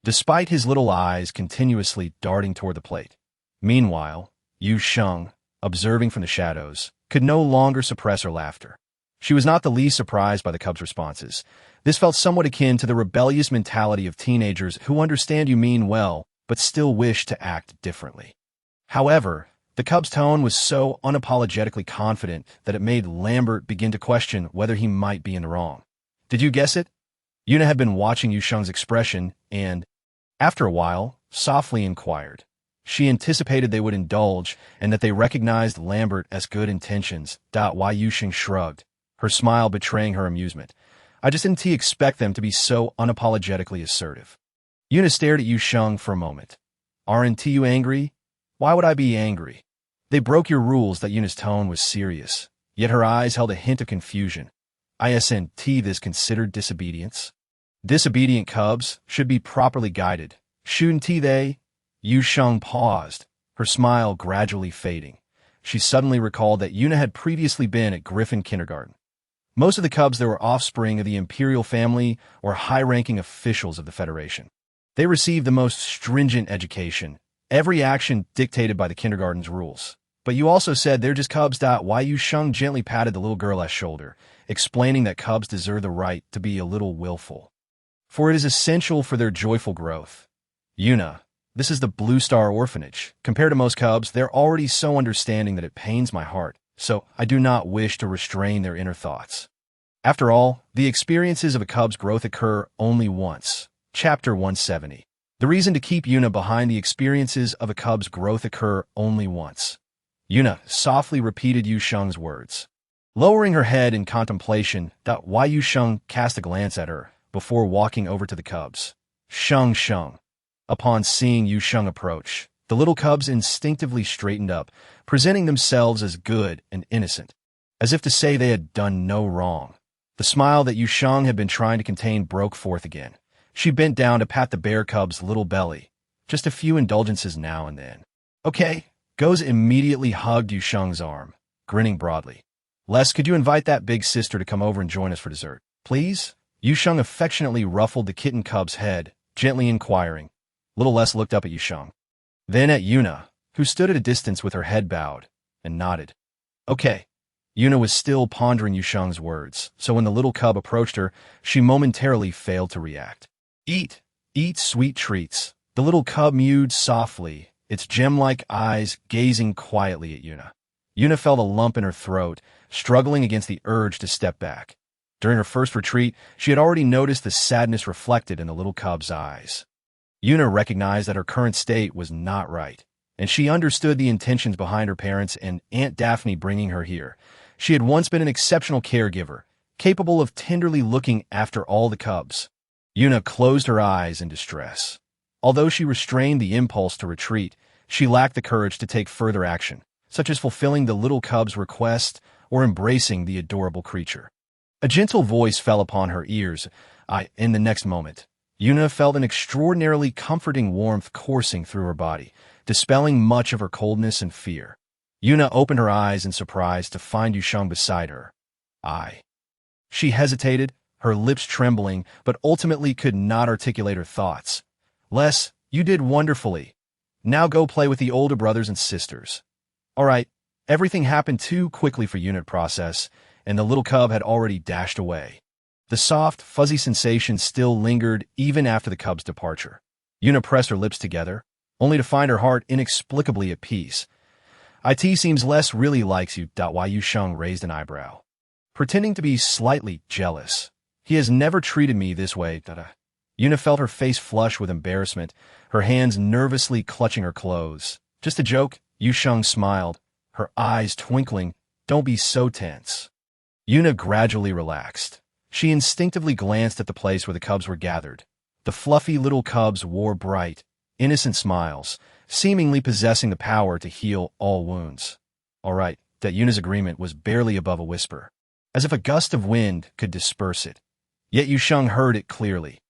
despite his little eyes continuously darting toward the plate. Meanwhile, Yu Sheng, observing from the shadows, could no longer suppress her laughter. She was not the least surprised by the cubs' responses. This felt somewhat akin to the rebellious mentality of teenagers who understand you mean well, but still wish to act differently. However, the cub's tone was so unapologetically confident that it made Lambert begin to question whether he might be in the wrong. Did you guess it? Yuna had been watching Yu Sheng's expression and, after a while, softly inquired. She anticipated they would indulge and that they recognized Lambert as good intentions. Why Yu Sheng shrugged, her smile betraying her amusement. I just didn't expect them to be so unapologetically assertive. Yuna stared at Yu Sheng for a moment. Aren't you angry? Why would I be angry? They broke your rules. That Yuna's tone was serious, yet her eyes held a hint of confusion. Isn't this considered disobedience? Disobedient cubs should be properly guided. Shouldn't they? Yu Sheng paused, her smile gradually fading. She suddenly recalled that Yuna had previously been at Griffin Kindergarten. Most of the cubs there were offspring of the imperial family or high-ranking officials of the Federation. They received the most stringent education, every action dictated by the kindergarten's rules. But you also said they're just cubs. Why Yu Sheng gently patted the little girl's shoulder, explaining that cubs deserve the right to be a little willful. For it is essential for their joyful growth. Yuna, this is the Blue Star Orphanage. Compared to most cubs, they're already so understanding that it pains my heart, so I do not wish to restrain their inner thoughts. After all, the experiences of a cub's growth occur only once. Chapter 170. The reason to keep Yuna behind the experiences of a cub's growth occur only once. Yuna softly repeated Yu Sheng's words. Lowering her head in contemplation, Why Yu Sheng cast a glance at her before walking over to the cubs. Sheng. Upon seeing Yu Sheng approach, the little cubs instinctively straightened up, presenting themselves as good and innocent, as if to say they had done no wrong. The smile that Yu Sheng had been trying to contain broke forth again. She bent down to pat the bear cub's little belly. Just a few indulgences now and then. Okay. Goes immediately hugged Yu Sheng's arm, grinning broadly. Les, could you invite that big sister to come over and join us for dessert, please? Yu Sheng affectionately ruffled the kitten cub's head, gently inquiring. Little Les looked up at Yu Sheng, then at Yuna, who stood at a distance with her head bowed, and nodded. Okay. Yuna was still pondering Yu Sheng's words, so when the little cub approached her, she momentarily failed to react. Eat sweet treats. The little cub mewed softly, its gem-like eyes gazing quietly at Yuna. Yuna felt a lump in her throat, struggling against the urge to step back. During her first retreat, she had already noticed the sadness reflected in the little cub's eyes. Yuna recognized that her current state was not right, and she understood the intentions behind her parents and Aunt Daphne bringing her here. She had once been an exceptional caregiver, capable of tenderly looking after all the cubs. Yuna closed her eyes in distress. Although she restrained the impulse to retreat, she lacked the courage to take further action, such as fulfilling the little cub's request or embracing the adorable creature. A gentle voice fell upon her ears. In the next moment, Yuna felt an extraordinarily comforting warmth coursing through her body, dispelling much of her coldness and fear. Yuna opened her eyes in surprise to find Yu Sheng beside her. She hesitated, her lips trembling, but ultimately could not articulate her thoughts. Les, you did wonderfully. Now go play with the older brothers and sisters. All right, everything happened too quickly for Yuna to process, and the little cub had already dashed away. The soft, fuzzy sensation still lingered even after the cub's departure. Yuna pressed her lips together, only to find her heart inexplicably at peace. It seems Les really likes you. Yu Sheng raised an eyebrow, pretending to be slightly jealous. He has never treated me this way. Yuna felt her face flush with embarrassment, her hands nervously clutching her clothes. Just a joke, Yu Sheng smiled, her eyes twinkling. Don't be so tense. Yuna gradually relaxed. She instinctively glanced at the place where the cubs were gathered. The fluffy little cubs wore bright, innocent smiles, seemingly possessing the power to heal all wounds. All right, that Yuna's agreement was barely above a whisper, as if a gust of wind could disperse it. Yet Yu Sheng heard it clearly.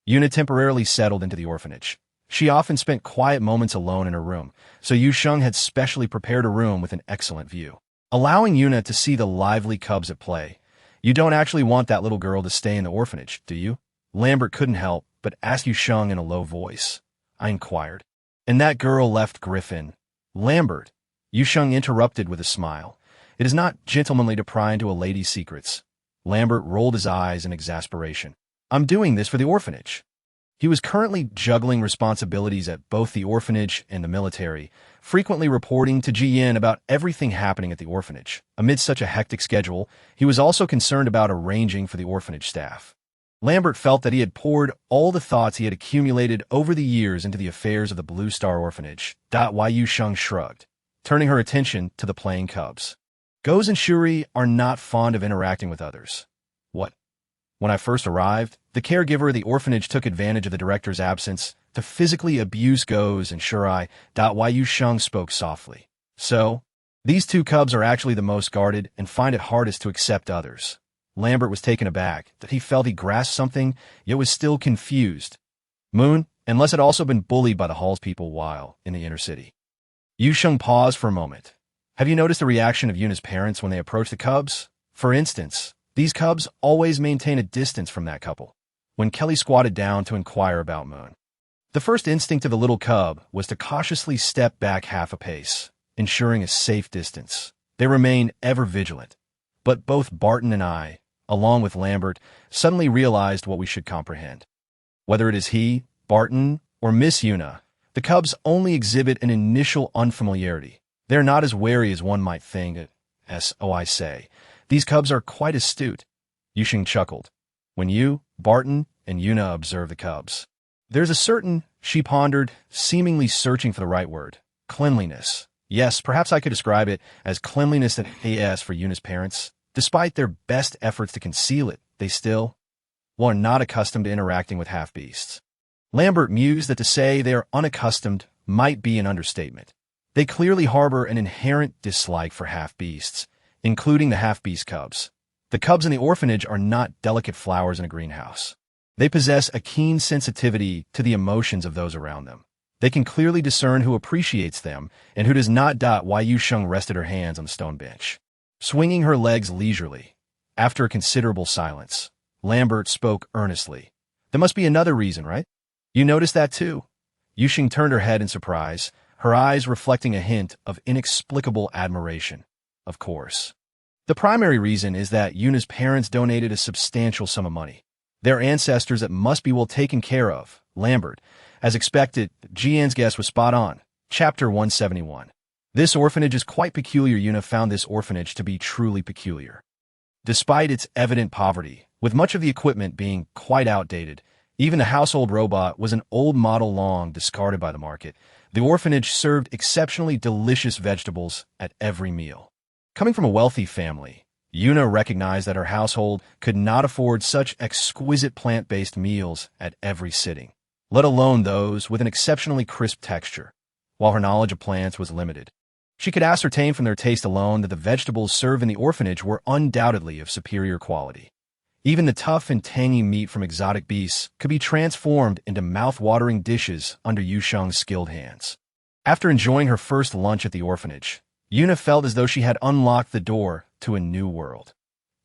Yuna temporarily settled into the orphanage. She often spent quiet moments alone in her room, so Yu Sheng had specially prepared a room with an excellent view, allowing Yuna to see the lively cubs at play. You don't actually want that little girl to stay in the orphanage, do you? Lambert couldn't help but ask Yu Sheng in a low voice. I inquired. And that girl left Griffin. Lambert, Yu Sheng interrupted with a smile. It is not gentlemanly to pry into a lady's secrets. Lambert rolled his eyes in exasperation. I'm doing this for the orphanage. He was currently juggling responsibilities at both the orphanage and the military, frequently reporting to GN about everything happening at the orphanage. Amid such a hectic schedule, he was also concerned about arranging for the orphanage staff. Lambert felt that he had poured all the thoughts he had accumulated over the years into the affairs of the Blue Star Orphanage. Yu Sheng shrugged, turning her attention to the playing cubs. Goes and Shuri are not fond of interacting with others. What? When I first arrived, the caregiver of the orphanage took advantage of the director's absence to physically abuse Goes and Shuri. Yu Sheng spoke softly. So, these two cubs are actually the most guarded and find it hardest to accept others. Lambert was taken aback that he felt he grasped something, yet was still confused. Moon, unless had also been bullied by the Hall's people while in the inner city. Yu Sheng paused for a moment. Have you noticed the reaction of Yuna's parents when they approach the cubs? For instance, these cubs always maintain a distance from that couple. When Kelly squatted down to inquire about Moon, the first instinct of the little cub was to cautiously step back half a pace, ensuring a safe distance. They remained ever vigilant. But both Barton and I, along with Lambert, suddenly realized what we should comprehend. Whether it is he, Barton, or Miss Yuna, the cubs only exhibit an initial unfamiliarity. They're not as wary as one might think. I say. These cubs are quite astute. Yu Sheng chuckled. When you, Barton, and Yuna observe the cubs, there's a certain, she pondered, seemingly searching for the right word, cleanliness. Yes, perhaps I could describe it as cleanliness at AS for Yuna's parents. Despite their best efforts to conceal it, they still are not accustomed to interacting with half-beasts. Lambert mused that to say they are unaccustomed might be an understatement. They clearly harbor an inherent dislike for half-beasts, including the half-beast cubs. The cubs in the orphanage are not delicate flowers in a greenhouse. They possess a keen sensitivity to the emotions of those around them. They can clearly discern who appreciates them and who does not. Yu Sheng rested her hands on the stone bench, swinging her legs leisurely. After a considerable silence, Lambert spoke earnestly. There must be another reason, right? You noticed that too? Yu Sheng turned her head in surprise, her eyes reflecting a hint of inexplicable admiration. Of course. The primary reason is that Yuna's parents donated a substantial sum of money. They're ancestors that must be well taken care of. Lambert, as expected, GN's guess was spot on. Chapter 171. This orphanage is quite peculiar. Yuna found this orphanage to be truly peculiar. Despite its evident poverty, with much of the equipment being quite outdated, even the household robot was an old model long discarded by the market. The orphanage served exceptionally delicious vegetables at every meal. Coming from a wealthy family, Yuna recognized that her household could not afford such exquisite plant-based meals at every sitting, let alone those with an exceptionally crisp texture. While her knowledge of plants was limited, she could ascertain from their taste alone that the vegetables served in the orphanage were undoubtedly of superior quality. Even the tough and tangy meat from exotic beasts could be transformed into mouth-watering dishes under Yu Sheng's skilled hands. After enjoying her first lunch at the orphanage, Yuna felt as though she had unlocked the door to a new world.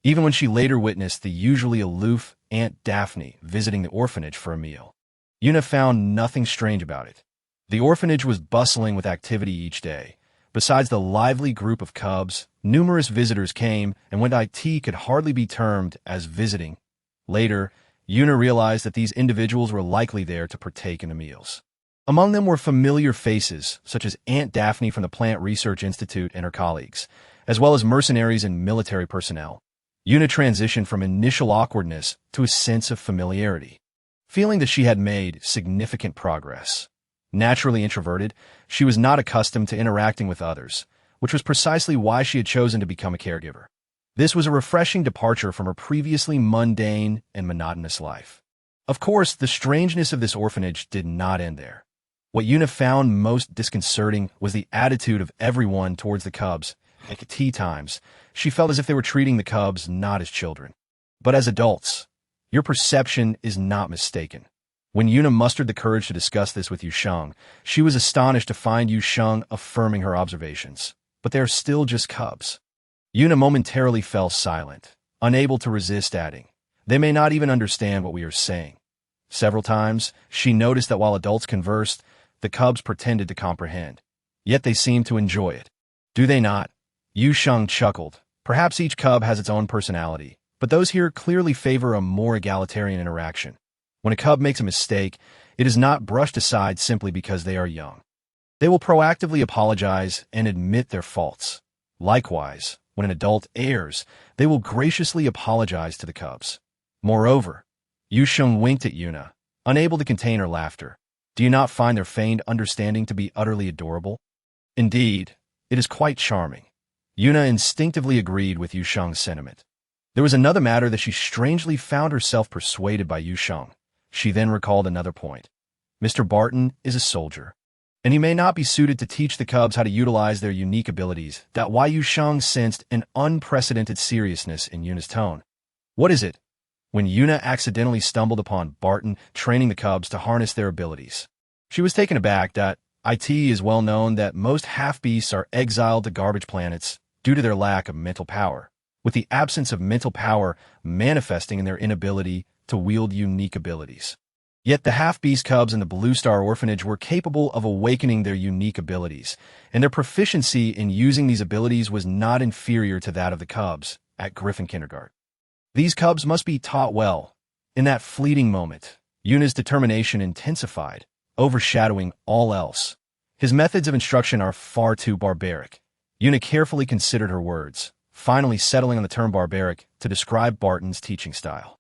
Even when she later witnessed the usually aloof Aunt Daphne visiting the orphanage for a meal, Yuna found nothing strange about it. The orphanage was bustling with activity each day. Besides the lively group of cubs, numerous visitors came and went. It could hardly be termed as visiting. Later, Yuna realized that these individuals were likely there to partake in the meals. Among them were familiar faces, such as Aunt Daphne from the Plant Research Institute and her colleagues, as well as mercenaries and military personnel. Yuna transitioned from initial awkwardness to a sense of familiarity, feeling that she had made significant progress. Naturally introverted, she was not accustomed to interacting with others, which was precisely why she had chosen to become a caregiver. This was a refreshing departure from her previously mundane and monotonous life. Of course, the strangeness of this orphanage did not end there. What Yuna found most disconcerting was the attitude of everyone towards the cubs. At tea times, she felt as if they were treating the cubs not as children, but as adults. Your perception is not mistaken. When Yuna mustered the courage to discuss this with Yu Sheng, she was astonished to find Yu Sheng affirming her observations. But they are still just cubs. Yuna momentarily fell silent, unable to resist adding, "They may not even understand what we are saying." Several times, she noticed that while adults conversed, the cubs pretended to comprehend. Yet they seemed to enjoy it. Do they not? Yu Sheng chuckled. Perhaps each cub has its own personality, but those here clearly favor a more egalitarian interaction. When a cub makes a mistake, it is not brushed aside simply because they are young. They will proactively apologize and admit their faults. Likewise, when an adult errs, they will graciously apologize to the cubs. Moreover, Yu Sheng winked at Yuna, unable to contain her laughter. Do you not find their feigned understanding to be utterly adorable? Indeed, it is quite charming. Yuna instinctively agreed with Yu Sheng's sentiment. There was another matter that she strangely found herself persuaded by Yu Sheng. She then recalled another point. Mr. Barton is a soldier, and he may not be suited to teach the cubs how to utilize their unique abilities. Why Yu Sheng sensed an unprecedented seriousness in Yuna's tone. What is it? When Yuna accidentally stumbled upon Barton training the cubs to harness their abilities, she was taken aback. It is well known that most half-beasts are exiled to garbage planets due to their lack of mental power, with the absence of mental power manifesting in their inability to wield unique abilities. Yet the half-beast cubs in the Blue Star Orphanage were capable of awakening their unique abilities, and their proficiency in using these abilities was not inferior to that of the cubs at Griffin Kindergarten. These cubs must be taught well. In that fleeting moment, Yuna's determination intensified, overshadowing all else. His methods of instruction are far too barbaric. Yuna carefully considered her words, finally settling on the term barbaric to describe Barton's teaching style.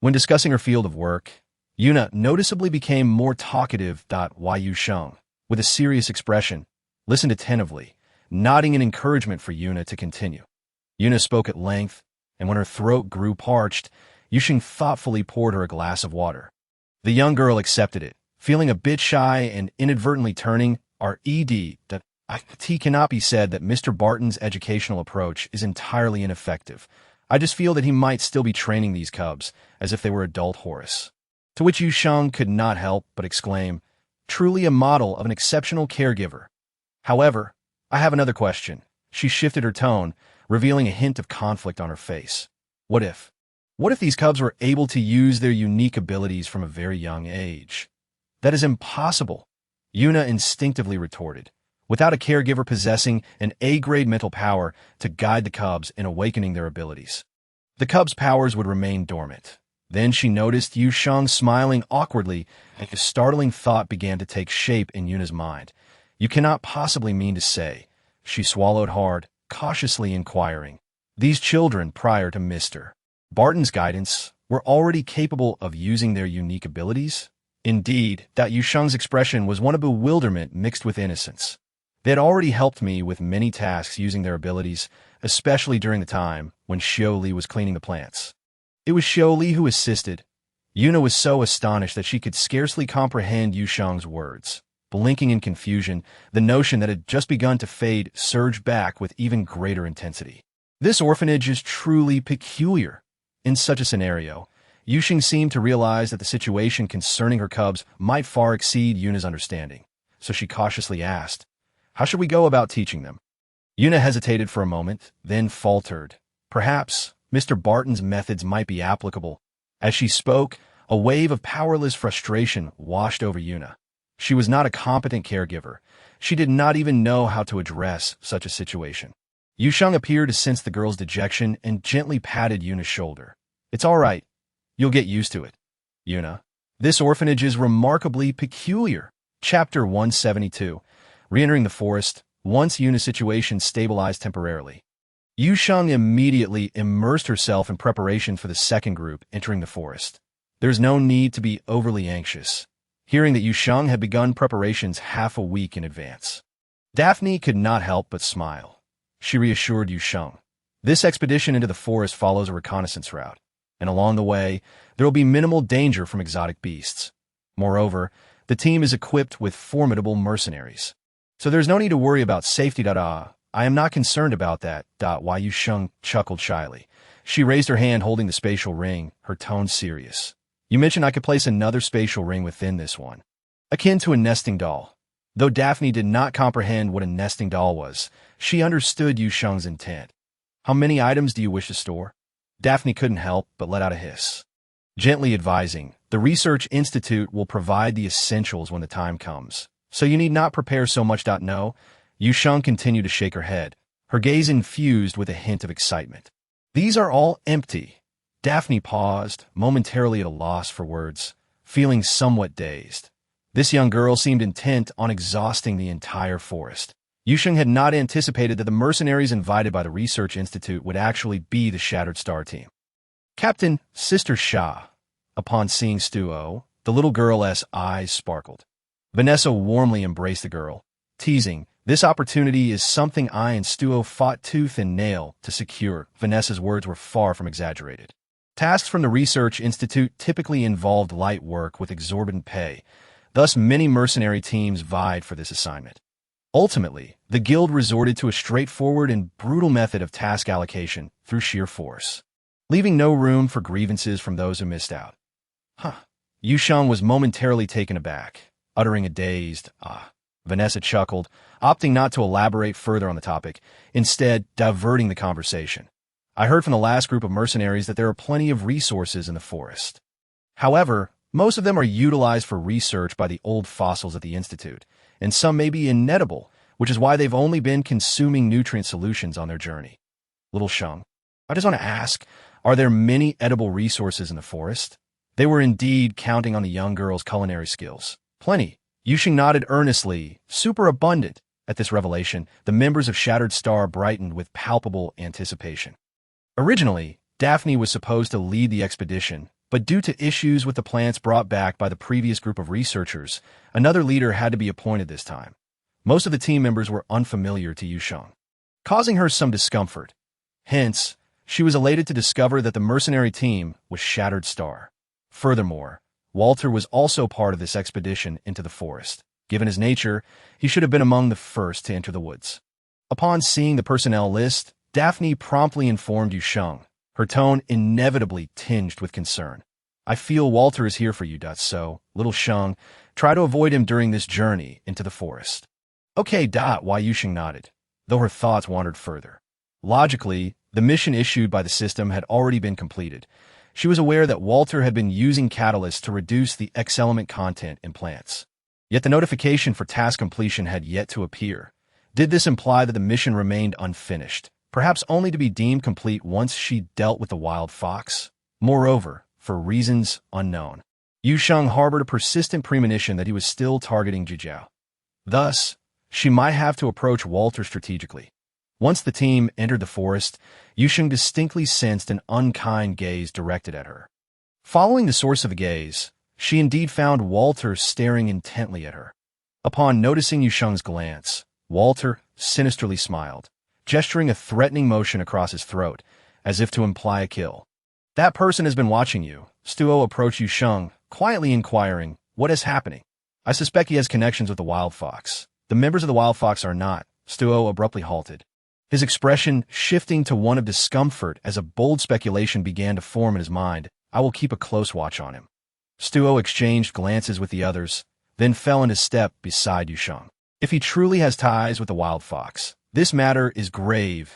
When discussing her field of work, Yuna noticeably became more talkative. Why Yu Sheng, with a serious expression, listened attentively, nodding in encouragement for Yuna to continue. Yuna spoke at length, and when her throat grew parched, Yu Sheng thoughtfully poured her a glass of water. The young girl accepted it, feeling a bit shy and inadvertently turning red. It cannot be said that Mr. Barton's educational approach is entirely ineffective. I just feel that he might still be training these cubs as if they were adult Horus. To which Yu Sheng could not help but exclaim, truly a model of an exceptional caregiver. However, I have another question. She shifted her tone, revealing a hint of conflict on her face. What if? What if these cubs were able to use their unique abilities from a very young age? That is impossible, Yuna instinctively retorted, without a caregiver possessing an A-grade mental power to guide the cubs in awakening their abilities. The cubs' powers would remain dormant. Then she noticed Yu Sheng smiling awkwardly, and a startling thought began to take shape in Yuna's mind. You cannot possibly mean to say She swallowed hard, cautiously inquiring. These children, prior to Mr. Barton's guidance, were already capable of using their unique abilities? Indeed, Yu Sheng's expression was one of bewilderment mixed with innocence. They had already helped me with many tasks using their abilities, especially during the time when Xiao was cleaning the plants. It was Xiao who assisted. Yuna was so astonished that she could scarcely comprehend Yu Sheng's words. Blinking in confusion, the notion that had just begun to fade surged back with even greater intensity. This orphanage is truly peculiar. In such a scenario, Yu Sheng seemed to realize that the situation concerning her cubs might far exceed Yuna's understanding, so she cautiously asked, "How should we go about teaching them?" Yuna hesitated for a moment, then faltered. Perhaps Mr. Barton's methods might be applicable. As she spoke, a wave of powerless frustration washed over Yuna. She was not a competent caregiver. She did not even know how to address such a situation. Yu Sheng appeared to sense the girl's dejection and gently patted Yuna's shoulder. "It's all right. You'll get used to it, Yuna. This orphanage is remarkably peculiar." Chapter 172. Re-entering the forest, once Yuna's situation stabilized temporarily. Yu Sheng immediately immersed herself in preparation for the second group entering the forest. There's no need to be overly anxious. Hearing that Yu Sheng had begun preparations half a week in advance, Daphne could not help but smile. She reassured Yu Sheng. This expedition into the forest follows a reconnaissance route, and along the way, there will be minimal danger from exotic beasts. Moreover, the team is equipped with formidable mercenaries. So there's no need to worry about safety. I am not concerned about that. Yu Sheng chuckled shyly. She raised her hand holding the spatial ring, her tone serious. "You mentioned I could place another spatial ring within this one, akin to a nesting doll." Though Daphne did not comprehend what a nesting doll was, she understood Yu Sheng's intent. "How many items do you wish to store?" Daphne couldn't help but let out a hiss. Gently advising, "The Research Institute will provide the essentials when the time comes, so you need not prepare so much." No, Yu Sheng continued to shake her head, her gaze infused with a hint of excitement. "These are all empty." Daphne paused, momentarily at a loss for words, feeling somewhat dazed. This young girl seemed intent on exhausting the entire forest. Yu Sheng had not anticipated that the mercenaries invited by the Research Institute would actually be the Shattered Star team. "Captain, Sister Sha." Upon seeing Stuo, the little girl's eyes sparkled. Vanessa warmly embraced the girl, teasing, "This opportunity is something I and Stuo fought tooth and nail to secure." Vanessa's words were far from exaggerated. Tasks from the Research Institute typically involved light work with exorbitant pay. Thus, many mercenary teams vied for this assignment. Ultimately, the guild resorted to a straightforward and brutal method of task allocation through sheer force, leaving no room for grievances from those who missed out. Yu Sheng was momentarily taken aback, uttering a dazed, "Ah." Vanessa chuckled, opting not to elaborate further on the topic, instead diverting the conversation. "I heard from the last group of mercenaries that there are plenty of resources in the forest. However, most of them are utilized for research by the old fossils at the Institute, and some may be inedible, which is why they've only been consuming nutrient solutions on their journey." Little Sheng, "I just want to ask, are there many edible resources in the forest?" They were indeed counting on the young girl's culinary skills. "Plenty." Yu Sheng nodded earnestly, super abundant. At this revelation, the members of Shattered Star brightened with palpable anticipation. Originally, Daphne was supposed to lead the expedition, but due to issues with the plants brought back by the previous group of researchers, another leader had to be appointed this time. Most of the team members were unfamiliar to Yu Sheng, causing her some discomfort. Hence, she was elated to discover that the mercenary team was Shattered Star. Furthermore, Walter was also part of this expedition into the forest. Given his nature, he should have been among the first to enter the woods. Upon seeing the personnel list, Daphne promptly informed Yu Sheng, her tone inevitably tinged with concern. "I feel Walter is here for you, so, little Sheng, try to avoid him during this journey into the forest." "Okay. Yu Sheng nodded, though her thoughts wandered further. Logically, the mission issued by the system had already been completed. She was aware that Walter had been using catalysts to reduce the X-element content in plants. Yet the notification for task completion had yet to appear. Did this imply that the mission remained unfinished, perhaps only to be deemed complete once she dealt with the wild fox? Moreover, for reasons unknown, Yu Sheng harbored a persistent premonition that he was still targeting Jijiao. Thus, she might have to approach Walter strategically. Once the team entered the forest, Yu Sheng distinctly sensed an unkind gaze directed at her. Following the source of the gaze, she indeed found Walter staring intently at her. Upon noticing Yu Sheng's glance, Walter sinisterly smiled, gesturing a threatening motion across his throat, as if to imply a kill. "That person has been watching you." Stuo approached Yu Sheng, quietly inquiring, "What is happening?" "I suspect he has connections with the wild fox." "The members of the wild fox are not." Stuo abruptly halted, his expression shifting to one of discomfort as a bold speculation began to form in his mind. "I will keep a close watch on him." Stuo exchanged glances with the others, then fell into step beside Yu Sheng. If he truly has ties with the wild fox, this matter is grave.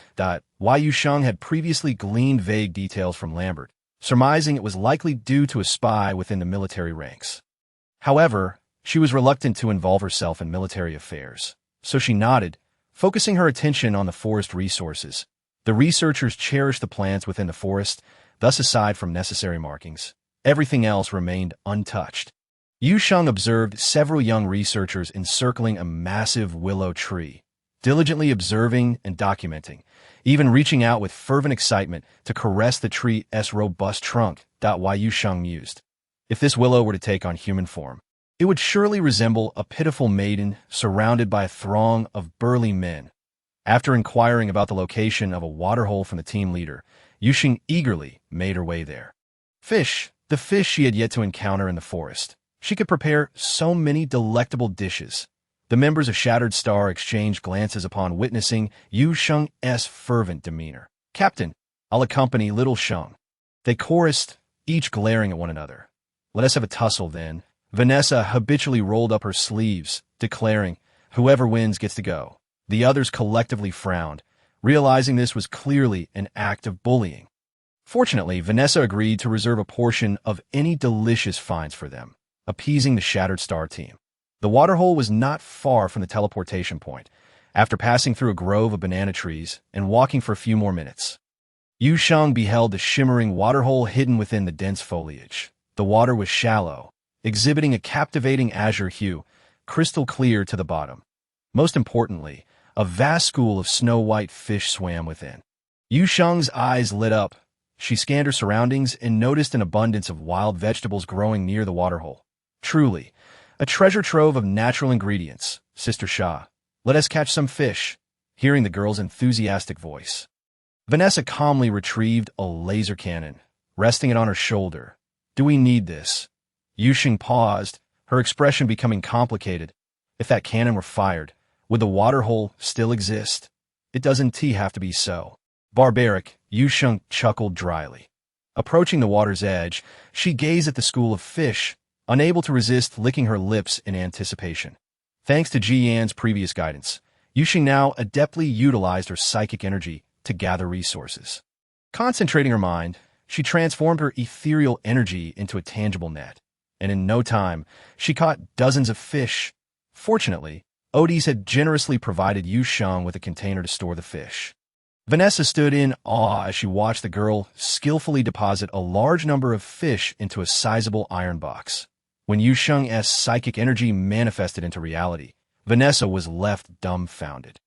Why Yu Sheng had previously gleaned vague details from Lambert, surmising it was likely due to a spy within the military ranks. However, she was reluctant to involve herself in military affairs, so she nodded, focusing her attention on the forest resources. The researchers cherished the plants within the forest, thus aside from necessary markings, everything else remained untouched. Yu Sheng observed several young researchers encircling a massive willow tree, diligently observing and documenting, even reaching out with fervent excitement to caress the tree's robust trunk. Why Yu Sheng mused, if this willow were to take on human form, it would surely resemble a pitiful maiden surrounded by a throng of burly men. After inquiring about the location of a waterhole from the team leader, Yu Sheng eagerly made her way there. Fish, the fish she had yet to encounter in the forest. She could prepare so many delectable dishes. The members of Shattered Star exchanged glances upon witnessing Yu Sheng's fervent demeanor. "Captain, I'll accompany little Sheng." They chorused, each glaring at one another. "Let us have a tussle, then." Vanessa habitually rolled up her sleeves, declaring, "Whoever wins gets to go." The others collectively frowned, realizing this was clearly an act of bullying. Fortunately, Vanessa agreed to reserve a portion of any delicious finds for them, appeasing the Shattered Star team. The waterhole was not far from the teleportation point, after passing through a grove of banana trees and walking for a few more minutes. Yu Sheng beheld the shimmering waterhole hidden within the dense foliage. The water was shallow, exhibiting a captivating azure hue, crystal clear to the bottom. Most importantly, a vast school of snow-white fish swam within. Yu Sheng's eyes lit up. She scanned her surroundings and noticed an abundance of wild vegetables growing near the waterhole. Truly, a treasure trove of natural ingredients. "Sister Sha, let us catch some fish." Hearing the girl's enthusiastic voice, Vanessa calmly retrieved a laser cannon, resting it on her shoulder. "Do we need this?" Yu Sheng paused, her expression becoming complicated. If that cannon were fired, would the waterhole still exist? It doesn't have to be so. Barbaric, Yu Sheng chuckled dryly. Approaching the water's edge, she gazed at the school of fish, unable to resist licking her lips in anticipation. Thanks to Ji Yan's previous guidance, Yu Sheng now adeptly utilized her psychic energy to gather resources. Concentrating her mind, she transformed her ethereal energy into a tangible net, and in no time, she caught dozens of fish. Fortunately, Odis had generously provided Yu Sheng with a container to store the fish. Vanessa stood in awe as she watched the girl skillfully deposit a large number of fish into a sizable iron box. When Yu Sheng's psychic energy manifested into reality, Vanessa was left dumbfounded.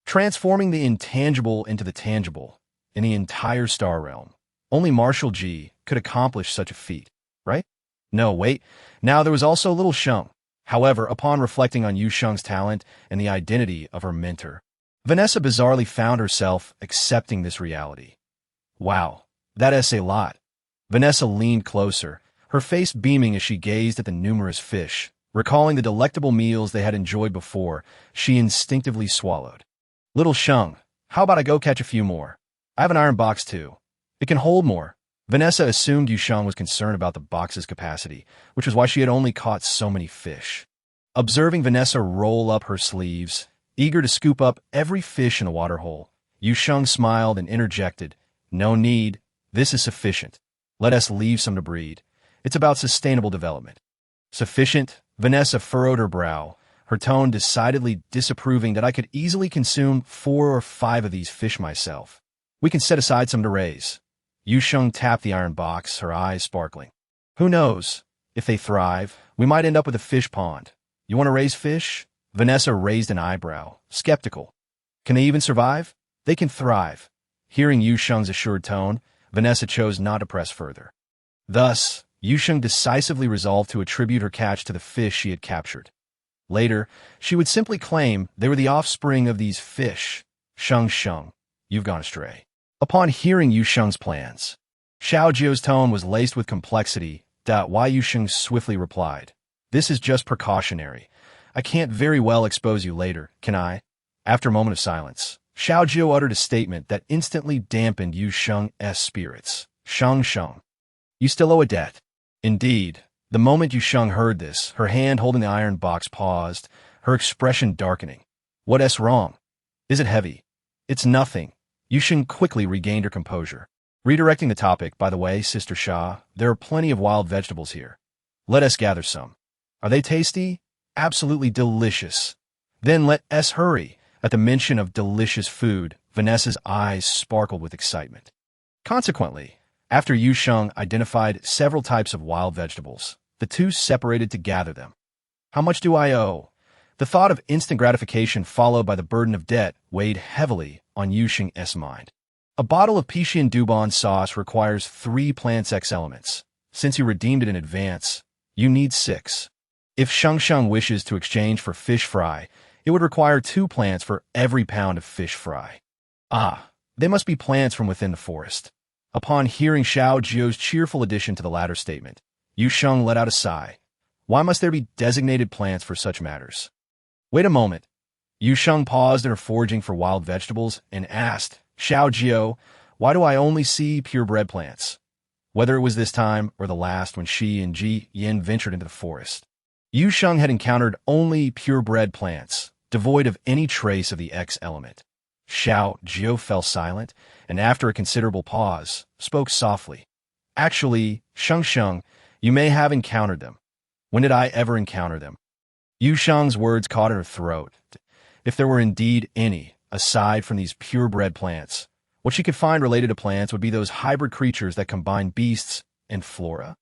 Transforming the intangible into the tangible in the entire star realm, only Marshal Ji could accomplish such a feat, right? No, wait. Now there was also little Sheng. However, upon reflecting on Yu Sheng's talent and the identity of her mentor, Vanessa bizarrely found herself accepting this reality. Wow, that's a lot. Vanessa leaned closer, her face beaming as she gazed at the numerous fish. Recalling the delectable meals they had enjoyed before, she instinctively swallowed. "Little Sheng, how about I go catch a few more? I have an iron box too. It can hold more." Vanessa assumed Yu Sheng was concerned about the box's capacity, which was why she had only caught so many fish. Observing Vanessa roll up her sleeves, eager to scoop up every fish in the waterhole, Yu Sheng smiled and interjected, "No need. This is sufficient. Let us leave some to breed. It's about sustainable development." "Sufficient?" Vanessa furrowed her brow, her tone decidedly disapproving. "That I could easily consume 4 or 5 of these fish myself. We can set aside some to raise." Yu Sheng tapped the iron box, her eyes sparkling. "Who knows? If they thrive, we might end up with a fish pond. You want to raise fish?" Vanessa raised an eyebrow, skeptical. Can they even survive? They can thrive. Hearing Yu Sheng's assured tone, Vanessa chose not to press further. Thus, Yu Sheng decisively resolved to attribute her catch to the fish she had captured. Later, she would simply claim they were the offspring of these fish. Sheng, you've gone astray. Upon hearing Yu Sheng's plans, Xiao Jiu's tone was laced with complexity. Why Yu Sheng swiftly replied, "This is just precautionary. I can't very well expose you later, can I?" After a moment of silence, Xiao Jiu uttered a statement that instantly dampened Yu Sheng's spirits. Sheng, you still owe a debt. Indeed, the moment Yu Sheng heard this, her hand holding the iron box paused, her expression darkening. What's wrong? Is it heavy? It's nothing. Yu Sheng quickly regained her composure. Redirecting the topic, by the way, Sister Sha, there are plenty of wild vegetables here. Let us gather some. Are they tasty? Absolutely delicious. Then let us hurry. At the mention of delicious food, Vanessa's eyes sparkled with excitement. Consequently, after Yu Sheng identified several types of wild vegetables, the two separated to gather them. How much do I owe? The thought of instant gratification followed by the burden of debt weighed heavily on Yu Sheng's mind. A bottle of Pixian Dubon sauce requires 3 plants X elements. Since you redeemed it in advance, you need 6. If Sheng wishes to exchange for fish fry, it would require 2 plants for every pound of fish fry. Ah, they must be plants from within the forest. Upon hearing Xiao Jiu's cheerful addition to the latter statement, Yu Sheng let out a sigh. Why must there be designated plants for such matters? Wait a moment. Yu Sheng paused in her foraging for wild vegetables and asked, Xiao Jiu, why do I only see purebred plants? Whether it was this time or the last when she and Ji Yin ventured into the forest, Yu Sheng had encountered only purebred plants, devoid of any trace of the X element. Xiao Jiu fell silent, and after a considerable pause, spoke softly. Actually, Sheng, you may have encountered them. When did I ever encounter them? Yu Sheng's words caught in her throat. If there were indeed any, aside from these purebred plants, what she could find related to plants would be those hybrid creatures that combine beasts and flora.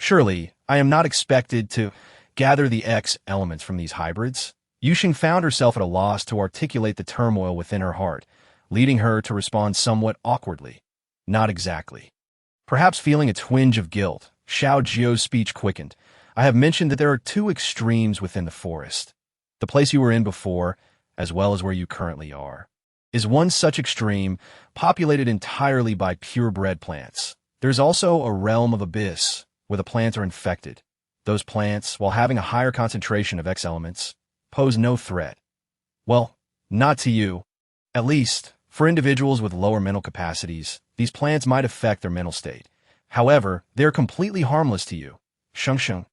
Surely, I am not expected to gather the X elements from these hybrids. Yu Sheng found herself at a loss to articulate the turmoil within her heart, leading her to respond somewhat awkwardly. Not exactly. Perhaps feeling a twinge of guilt, Xiao Jiu's speech quickened. I have mentioned that there are 2 extremes within the forest. The place you were in before, as well as where you currently are, is one such extreme, populated entirely by purebred plants. There's also a realm of abyss, where the plants are infected. Those plants, while having a higher concentration of X elements, pose no threat. Well, not to you. At least, for individuals with lower mental capacities, these plants might affect their mental state. However, they are completely harmless to you. Sheng.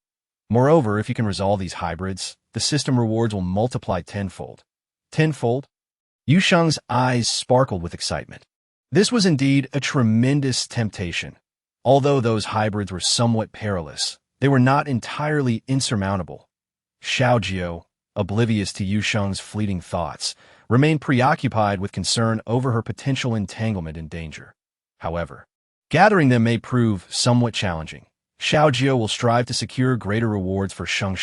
Moreover, if you can resolve these hybrids, the system rewards will multiply tenfold. Tenfold? Yu Sheng's eyes sparkled with excitement. This was indeed a tremendous temptation. Although those hybrids were somewhat perilous, they were not entirely insurmountable. Xiao Jiu, oblivious to Yu Sheng's fleeting thoughts, remained preoccupied with concern over her potential entanglement and danger. However, gathering them may prove somewhat challenging. Xiao Jiu will strive to secure greater rewards for Sheng.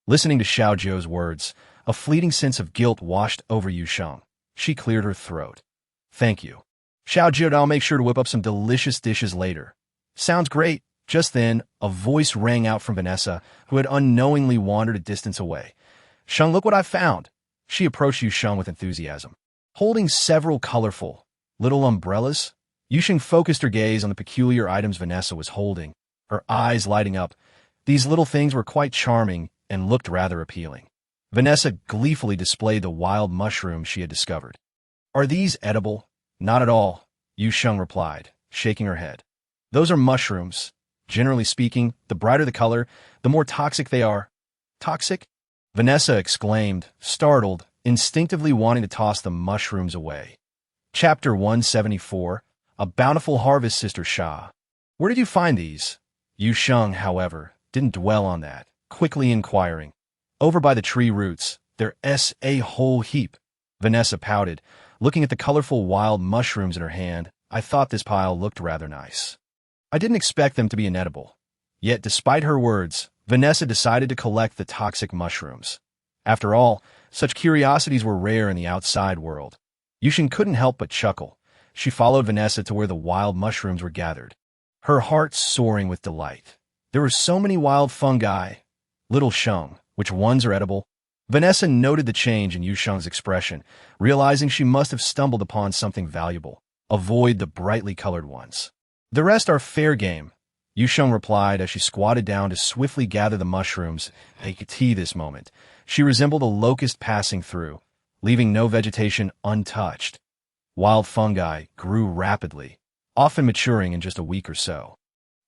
Listening to Xiao Jiu's words, a fleeting sense of guilt washed over Yu Sheng. She cleared her throat. Thank you. Xiao Jiu, I'll make sure to whip up some delicious dishes later. Sounds great. Just then, a voice rang out from Vanessa, who had unknowingly wandered a distance away. Sheng, look what I found. She approached Yu Sheng with enthusiasm. Holding several colorful, little umbrellas, Yu Sheng focused her gaze on the peculiar items Vanessa was holding, her eyes lighting up. These little things were quite charming and looked rather appealing. Vanessa gleefully displayed the wild mushrooms she had discovered. Are these edible? Not at all, Yu Sheng replied, shaking her head. Those are mushrooms. Generally speaking, the brighter the color, the more toxic they are. Toxic? Vanessa exclaimed, startled, instinctively wanting to toss the mushrooms away. Chapter 174, A Bountiful Harvest, Sister Sha. Where did you find these? Yu Sheng, however, didn't dwell on that, quickly inquiring. Over by the tree roots, there's a whole heap. Vanessa pouted, looking at the colorful wild mushrooms in her hand. I thought this pile looked rather nice. I didn't expect them to be inedible. Yet, despite her words, Vanessa decided to collect the toxic mushrooms. After all, such curiosities were rare in the outside world. Yu Sheng couldn't help but chuckle. She followed Vanessa to where the wild mushrooms were gathered, her heart soaring with delight. There were so many wild fungi. Little Sheng, which ones are edible? Vanessa noted the change in Yu Sheng's expression, realizing she must have stumbled upon something valuable. Avoid the brightly colored ones. The rest are fair game, Yu Sheng replied as she squatted down to swiftly gather the mushrooms. They could see this moment. She resembled a locust passing through, leaving no vegetation untouched. Wild fungi grew rapidly, often maturing in just a week or so.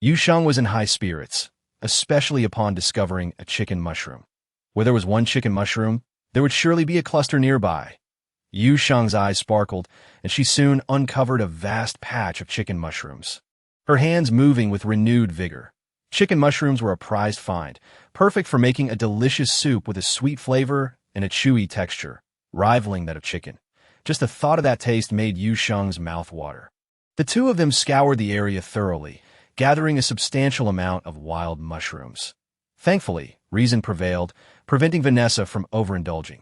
Yu Sheng was in high spirits, especially upon discovering a chicken mushroom. Where there was one chicken mushroom, there would surely be a cluster nearby. Yu Sheng's eyes sparkled, and she soon uncovered a vast patch of chicken mushrooms, her hands moving with renewed vigor. Chicken mushrooms were a prized find, perfect for making a delicious soup with a sweet flavor and a chewy texture, rivaling that of chicken. Just the thought of that taste made Yu Sheng's mouth water. The two of them scoured the area thoroughly, gathering a substantial amount of wild mushrooms. Thankfully, reason prevailed, preventing Vanessa from overindulging.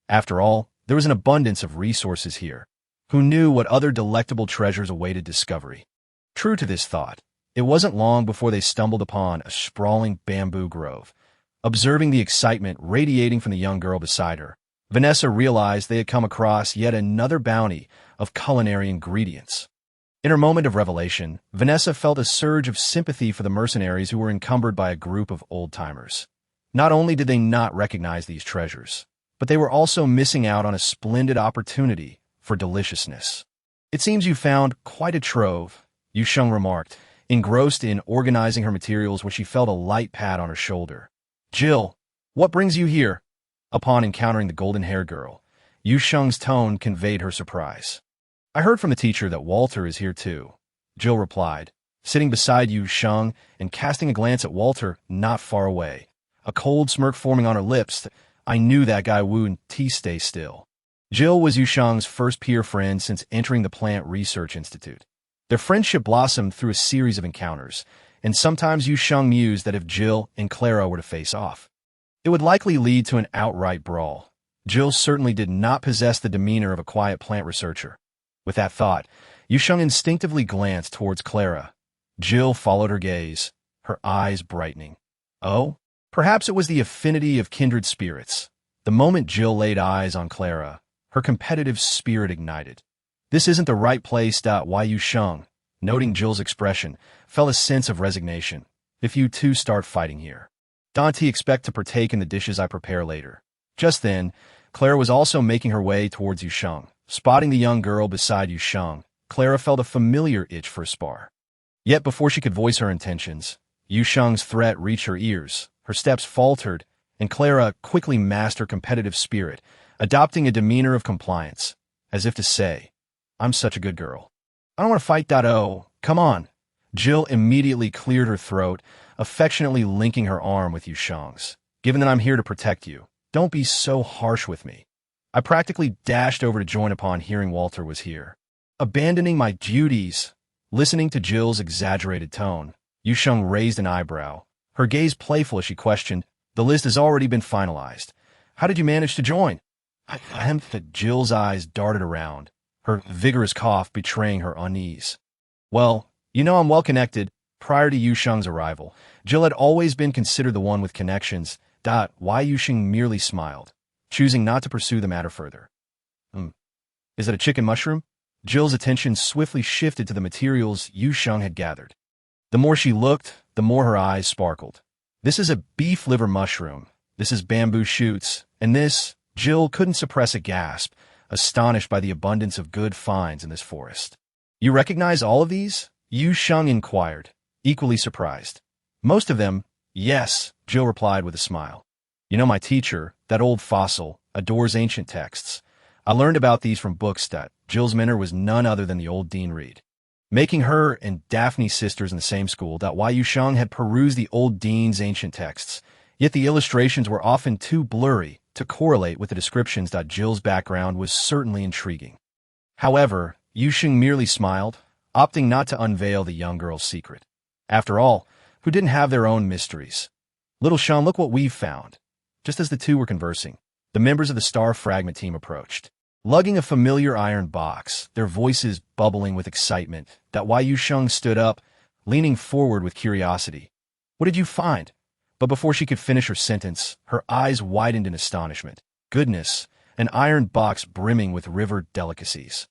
After all, there was an abundance of resources here. Who knew what other delectable treasures awaited discovery? True to this thought, it wasn't long before they stumbled upon a sprawling bamboo grove. Observing the excitement radiating from the young girl beside her, Vanessa realized they had come across yet another bounty of culinary ingredients. In her moment of revelation, Vanessa felt a surge of sympathy for the mercenaries who were encumbered by a group of old-timers. Not only did they not recognize these treasures, but they were also missing out on a splendid opportunity for deliciousness. "It seems you found quite a trove," Yu Sheng remarked, engrossed in organizing her materials when she felt a light pat on her shoulder. "Jill, what brings you here?" Upon encountering the golden-haired girl, Yu Sheng's tone conveyed her surprise. "I heard from the teacher that Walter is here too," Jill replied, sitting beside Yu Sheng and casting a glance at Walter not far away, a cold smirk forming on her lips. "I knew that guy wouldn't stay still." Jill was Yu Sheng's first peer friend since entering the Plant Research Institute. Their friendship blossomed through a series of encounters, and sometimes Yu Sheng mused that if Jill and Clara were to face off, it would likely lead to an outright brawl. Jill certainly did not possess the demeanor of a quiet plant researcher. With that thought, Yu Sheng instinctively glanced towards Clara. Jill followed her gaze, her eyes brightening. Oh, perhaps it was the affinity of kindred spirits. The moment Jill laid eyes on Clara, her competitive spirit ignited. "This isn't the right place. Why Yu Sheng?" Noting Jill's expression, felt a sense of resignation. "If you two start fighting here, don't expect to partake in the dishes I prepare later." Just then, Clara was also making her way towards Yu Sheng. Spotting the young girl beside Yu Sheng, Clara felt a familiar itch for a spar. Yet before she could voice her intentions, Yu Sheng's threat reached her ears. Her steps faltered, and Clara quickly masked her competitive spirit, adopting a demeanor of compliance, as if to say, "I'm such a good girl. I don't want to fight. Oh, come on." Jill immediately cleared her throat, affectionately linking her arm with Yu Sheng's. "Given that I'm here to protect you, don't be so harsh with me." I practically dashed over to join upon hearing Walter was here. Abandoning my duties. Listening to Jill's exaggerated tone, Yu Sheng raised an eyebrow, her gaze playful as she questioned, "The list has already been finalized. How did you manage to join?" Jill's eyes darted around, her vigorous cough betraying her unease. "Well, you know I'm well connected." Prior to Yu Sheng's arrival, Jill had always been considered the one with connections. Why Yu Sheng merely smiled, choosing not to pursue the matter further. Is it a chicken mushroom?" Jill's attention swiftly shifted to the materials Yu Sheng had gathered. The more she looked, the more her eyes sparkled. "This is a beef liver mushroom. This is bamboo shoots. And this..." Jill couldn't suppress a gasp, astonished by the abundance of good finds in this forest. "You recognize all of these?" Yu Sheng inquired, equally surprised. "Most of them, yes," Jill replied with a smile. "You know my teacher, that old fossil, adores ancient texts. I learned about these from books. Jill's mentor was none other than the old Dean Reed, making her and Daphne sisters in the same school. Why Yu Sheng had perused the old Dean's ancient texts, yet the illustrations were often too blurry to correlate with the descriptions. Jill's background was certainly intriguing. However, Yu Sheng merely smiled, opting not to unveil the young girl's secret. After all, who didn't have their own mysteries? "Little Sheng, look what we've found." Just as the two were conversing, the members of the Star Fragment team approached. Lugging a familiar iron box, their voices bubbling with excitement, Yu Sheng stood up, leaning forward with curiosity. "What did you find?" But before she could finish her sentence, her eyes widened in astonishment. Goodness, an iron box brimming with river delicacies.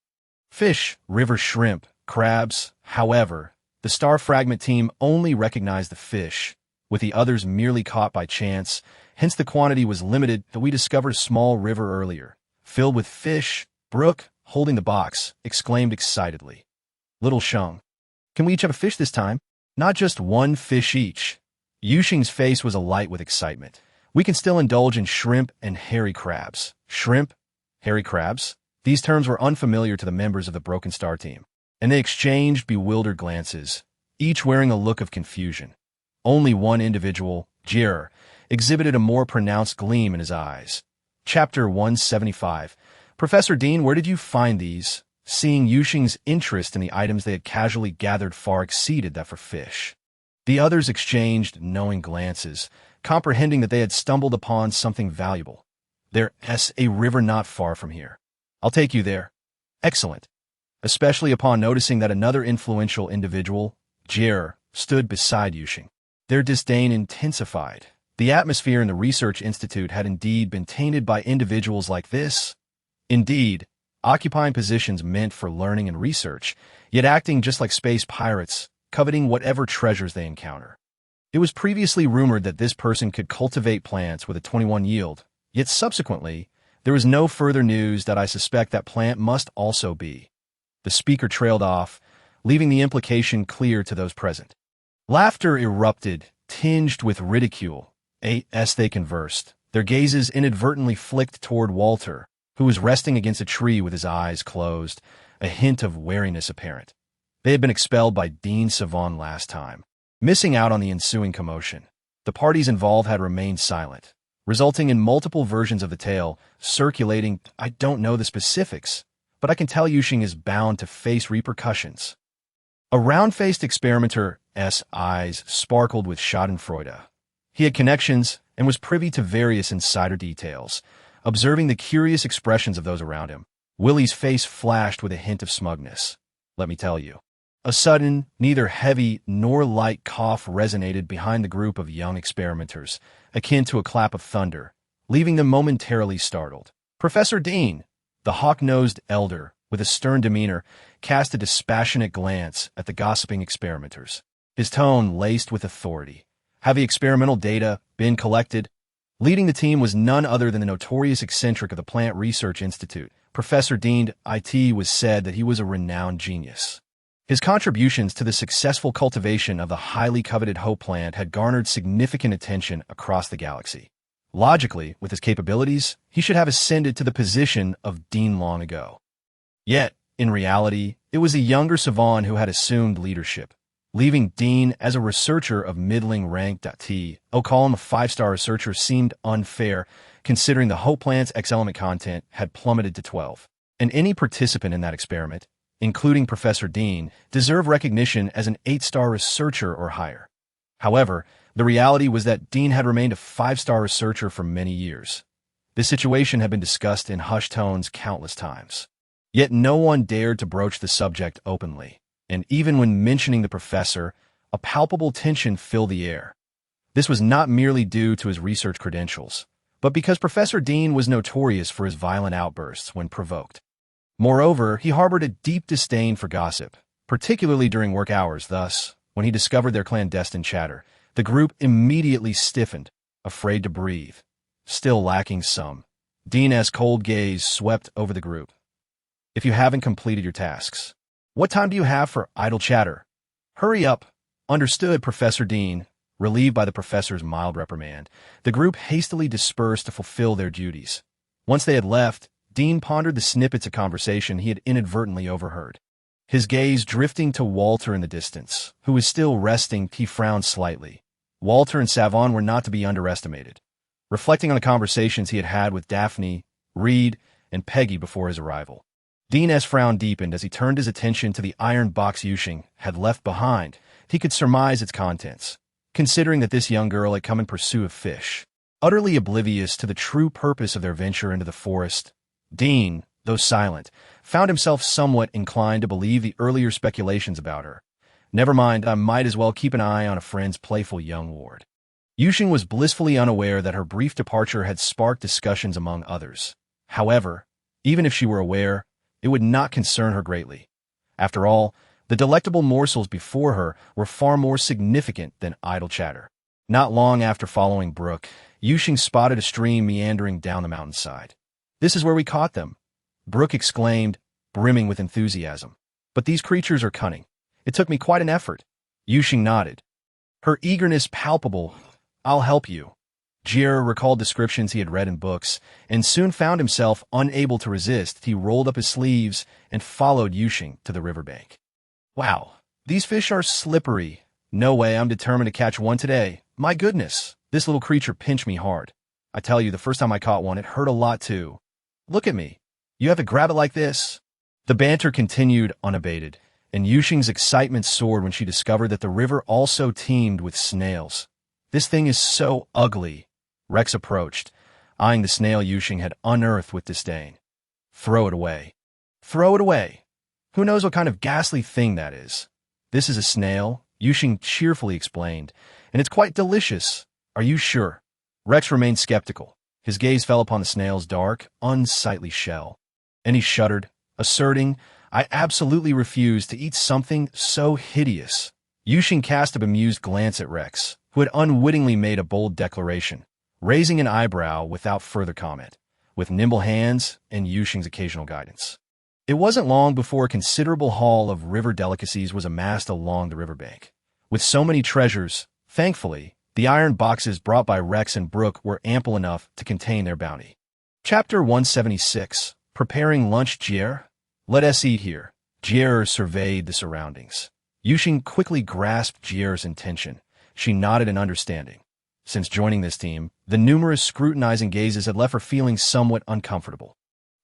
Fish, river shrimp, crabs. However, the Star Fragment team only recognized the fish, with the others merely caught by chance, hence the quantity was limited. We discovered a small river earlier, filled with fish. Brooke, holding the box, exclaimed excitedly. "Little Sheng, can we each have a fish this time? Not just one fish each." Yu Sheng's face was alight with excitement. "We can still indulge in shrimp and hairy crabs." Shrimp? Hairy crabs? These terms were unfamiliar to the members of the Broken Star team, and they exchanged bewildered glances, each wearing a look of confusion. Only one individual, Jir, exhibited a more pronounced gleam in his eyes. Chapter 175. "Professor Dean, where did you find these?" Seeing Yu Sheng's interest in the items they had casually gathered far exceeded that for fish. The others exchanged knowing glances, comprehending that they had stumbled upon something valuable. "There's a river not far from here. I'll take you there." "Excellent." Especially upon noticing that another influential individual, Jir, stood beside Yu Sheng. Their disdain intensified. The atmosphere in the research institute had indeed been tainted by individuals like this. Indeed, occupying positions meant for learning and research, yet acting just like space pirates, coveting whatever treasures they encounter. It was previously rumored that this person could cultivate plants with a 21 yield, yet subsequently, there was no further news that I suspect that plant must also be. The speaker trailed off, leaving the implication clear to those present. Laughter erupted, tinged with ridicule, as they conversed. Their gazes inadvertently flicked toward Walter, who was resting against a tree with his eyes closed, a hint of wariness apparent. They had been expelled by Dean Savon last time, missing out on the ensuing commotion. The parties involved had remained silent, resulting in multiple versions of the tale circulating. "I don't know the specifics, but I can tell Yu Sheng is bound to face repercussions." A round-faced experimenter's eyes sparkled with schadenfreude. He had connections and was privy to various insider details. Observing the curious expressions of those around him, Willie's face flashed with a hint of smugness. "Let me tell you." A sudden, neither heavy nor light cough resonated behind the group of young experimenters, akin to a clap of thunder, leaving them momentarily startled. Professor Dean, the hawk-nosed elder, with a stern demeanor, cast a dispassionate glance at the gossiping experimenters. His tone laced with authority. Have the experimental data been collected? Leading the team was none other than the notorious eccentric of the Plant Research Institute. Professor Dean IT was said that he was a renowned genius. His contributions to the successful cultivation of the highly coveted Hope plant had garnered significant attention across the galaxy. Logically, with his capabilities, he should have ascended to the position of Dean long ago. Yet, in reality, it was a younger Savon who had assumed leadership, leaving Dean as a researcher of middling rank. Call him a 5-star researcher seemed unfair, considering the Hope plant's X-element content had plummeted to 12. And any participant in that experiment, including Professor Dean, deserved recognition as an 8-star researcher or higher. However, the reality was that Dean had remained a 5-star researcher for many years. This situation had been discussed in hushed tones countless times. Yet no one dared to broach the subject openly, and even when mentioning the professor, a palpable tension filled the air. This was not merely due to his research credentials, but because Professor Dean was notorious for his violent outbursts when provoked. Moreover, he harbored a deep disdain for gossip, particularly during work hours. Thus, when he discovered their clandestine chatter, the group immediately stiffened, afraid to breathe. Still lacking some, Dean's cold gaze swept over the group. "If you haven't completed your tasks, what time do you have for idle chatter? Hurry up." Understood, Professor Dean. Relieved by the professor's mild reprimand, the group hastily dispersed to fulfill their duties. Once they had left, Dean pondered the snippets of conversation he had inadvertently overheard. His gaze drifting to Walter in the distance, who was still resting. He frowned slightly. Walter and Savon were not to be underestimated. Reflecting on the conversations he had had with Daphne, Reed, and Peggy before his arrival, Dean's frown deepened as he turned his attention to the iron box Yu Sheng had left behind. He could surmise its contents, considering that this young girl had come in pursuit of fish. Utterly oblivious to the true purpose of their venture into the forest, Dean, though silent, found himself somewhat inclined to believe the earlier speculations about her. Never mind, I might as well keep an eye on a friend's playful young ward. Yu Sheng was blissfully unaware that her brief departure had sparked discussions among others. However, even if she were aware, it would not concern her greatly. After all, the delectable morsels before her were far more significant than idle chatter. Not long after following Brook, Yu Sheng spotted a stream meandering down the mountainside. "This is where we caught them," Brook exclaimed, brimming with enthusiasm. "But these creatures are cunning. It took me quite an effort." Yu Sheng nodded, her eagerness palpable. "I'll help you." Jir recalled descriptions he had read in books, and soon found himself unable to resist. He rolled up his sleeves and followed Yu Sheng to the riverbank. "Wow, these fish are slippery. No way, I'm determined to catch one today. My goodness, this little creature pinched me hard. I tell you, the first time I caught one, it hurt a lot too. Look at me. You have to grab it like this." The banter continued unabated, and Yu Sheng's excitement soared when she discovered that the river also teemed with snails. "This thing is so ugly," Rex approached, eyeing the snail Yu Sheng had unearthed with disdain. "Throw it away." "Throw it away? Who knows what kind of ghastly thing that is?" "This is a snail," Yu Sheng cheerfully explained, "and it's quite delicious." "Are you sure?" Rex remained skeptical. His gaze fell upon the snail's dark, unsightly shell, and he shuddered, asserting, "I absolutely refuse to eat something so hideous." Yu Sheng cast a bemused glance at Rex, who had unwittingly made a bold declaration, raising an eyebrow without further comment, with nimble hands and Yu Sheng's occasional guidance. It wasn't long before a considerable haul of river delicacies was amassed along the riverbank. With so many treasures, thankfully, the iron boxes brought by Rex and Brook were ample enough to contain their bounty. Chapter 176. Preparing lunch. Jier? "Let us eat here." Jier surveyed the surroundings. Yu Sheng quickly grasped Jier's intention. She nodded in understanding. Since joining this team, the numerous scrutinizing gazes had left her feeling somewhat uncomfortable.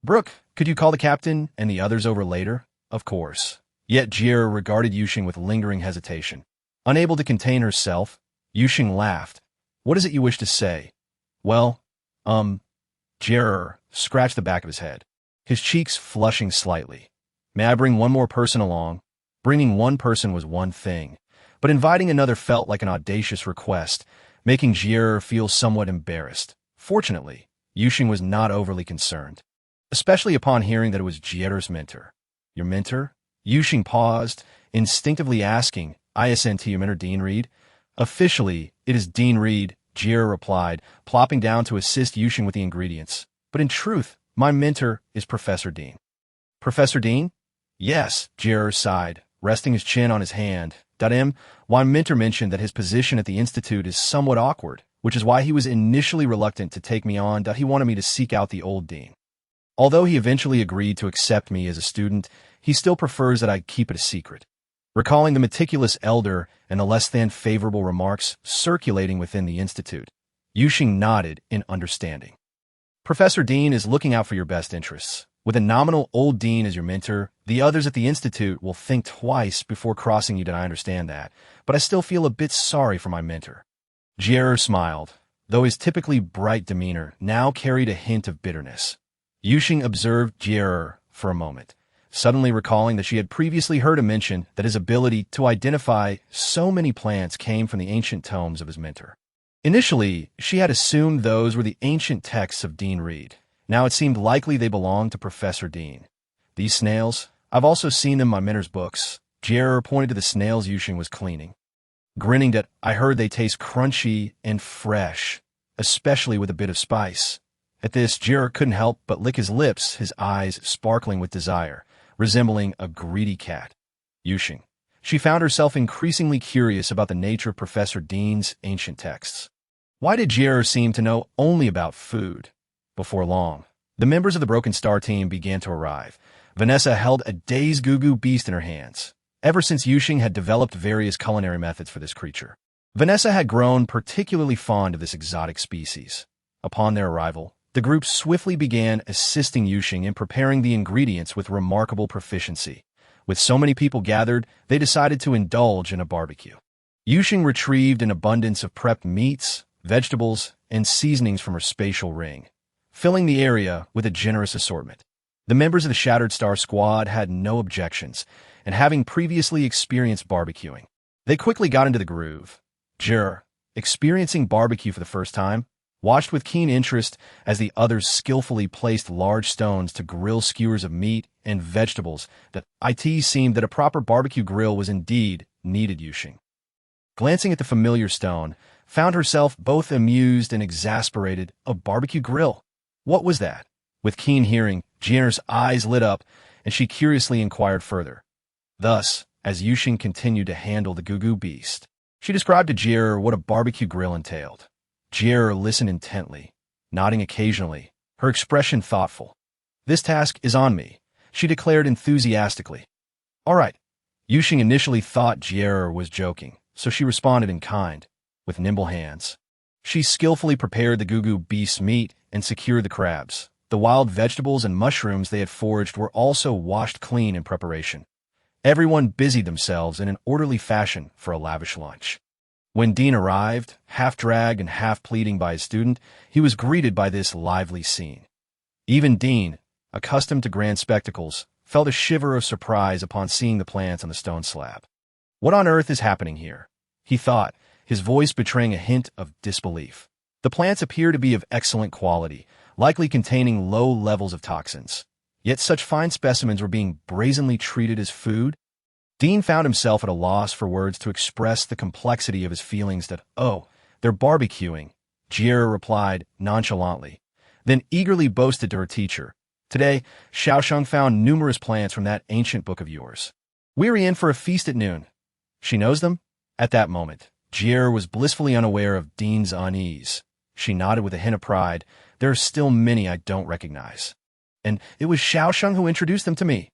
"Brook, could you call the captain and the others over later?" "Of course." Yet Jier regarded Yu Sheng with lingering hesitation. Unable to contain herself, Yu Sheng laughed. "What is it you wish to say?" "Well, Jier scratched the back of his head, his cheeks flushing slightly. "May I bring one more person along?" Bringing one person was one thing, but inviting another felt like an audacious request, making Jier feel somewhat embarrassed. Fortunately, Yu Sheng was not overly concerned, especially upon hearing that it was Jier's mentor. "Your mentor?" Yu Sheng paused, instinctively asking, "I assent to your mentor, Dean Reed." "Officially, it is Dean Reed," Jier replied, plopping down to assist Yu Sheng with the ingredients. "But in truth, my mentor is Professor Dean." "Professor Dean?" "Yes," Jier sighed, resting his chin on his hand. My mentor mentioned that his position at the Institute is somewhat awkward, which is why he was initially reluctant to take me on. He wanted me to seek out the old dean. Although he eventually agreed to accept me as a student, he still prefers that I keep it a secret." Recalling the meticulous elder and the less than favorable remarks circulating within the Institute, Yu Sheng nodded in understanding. "Professor Dean is looking out for your best interests. With a nominal old dean as your mentor, the others at the Institute will think twice before crossing you. I understand that, but I still feel a bit sorry for my mentor." Jier smiled, though his typically bright demeanor now carried a hint of bitterness. Yu Sheng observed Jier for a moment, suddenly recalling that she had previously heard him mention that his ability to identify so many plants came from the ancient tomes of his mentor. Initially, she had assumed those were the ancient texts of Dean Reed. Now it seemed likely they belonged to Professor Dean. "These snails, I've also seen them in my mentor's books." Jier pointed to the snails Yu Sheng was cleaning, grinning that "I heard they taste crunchy and fresh, especially with a bit of spice." At this, Jier couldn't help but lick his lips, his eyes sparkling with desire, resembling a greedy cat. Yu Sheng. She found herself increasingly curious about the nature of Professor Dean's ancient texts. Why did Jier seem to know only about food? Before long, the members of the Broken Star team began to arrive. Vanessa held a dazed Goo beast in her hands. Ever since Yu Sheng had developed various culinary methods for this creature, Vanessa had grown particularly fond of this exotic species. Upon their arrival, the group swiftly began assisting Yu Sheng in preparing the ingredients with remarkable proficiency. With so many people gathered, they decided to indulge in a barbecue. Yu Sheng retrieved an abundance of prepped meats, vegetables, and seasonings from her spatial ring, filling the area with a generous assortment. The members of the Shattered Star Squad had no objections, and having previously experienced barbecuing, they quickly got into the groove. Jur, experiencing barbecue for the first time, watched with keen interest as the others skillfully placed large stones to grill skewers of meat and vegetables. That it seemed that a proper barbecue grill was indeed needed. Yu Sheng, glancing at the familiar stone, found herself both amused and exasperated. A barbecue grill? What was that? With keen hearing, Jier's eyes lit up, and she curiously inquired further. Thus, as Yu Sheng continued to handle the goo beast, she described to Jier what a barbecue grill entailed. Jier listened intently, nodding occasionally, her expression thoughtful. "This task is on me," she declared enthusiastically. "All right." Yu Sheng initially thought Jier was joking, so she responded in kind, with nimble hands. She skillfully prepared the goo beast's meat and secured the crabs. The wild vegetables and mushrooms they had foraged were also washed clean in preparation. Everyone busied themselves in an orderly fashion for a lavish lunch. When Dean arrived, half dragged and half pleading by his student, he was greeted by this lively scene. Even Dean, accustomed to grand spectacles, felt a shiver of surprise upon seeing the plants on the stone slab. "What on earth is happening here?" he thought, his voice betraying a hint of disbelief. The plants appear to be of excellent quality, likely containing low levels of toxins. Yet such fine specimens were being brazenly treated as food? Dean found himself at a loss for words to express the complexity of his feelings that, "Oh, they're barbecuing," Jier replied nonchalantly, then eagerly boasted to her teacher, "Today, Xiaosheng found numerous plants from that ancient book of yours. We're in for a feast at noon." She knows them? At that moment, Jier was blissfully unaware of Dean's unease. She nodded with a hint of pride. "There are still many I don't recognize. And it was Xiaosheng who introduced them to me."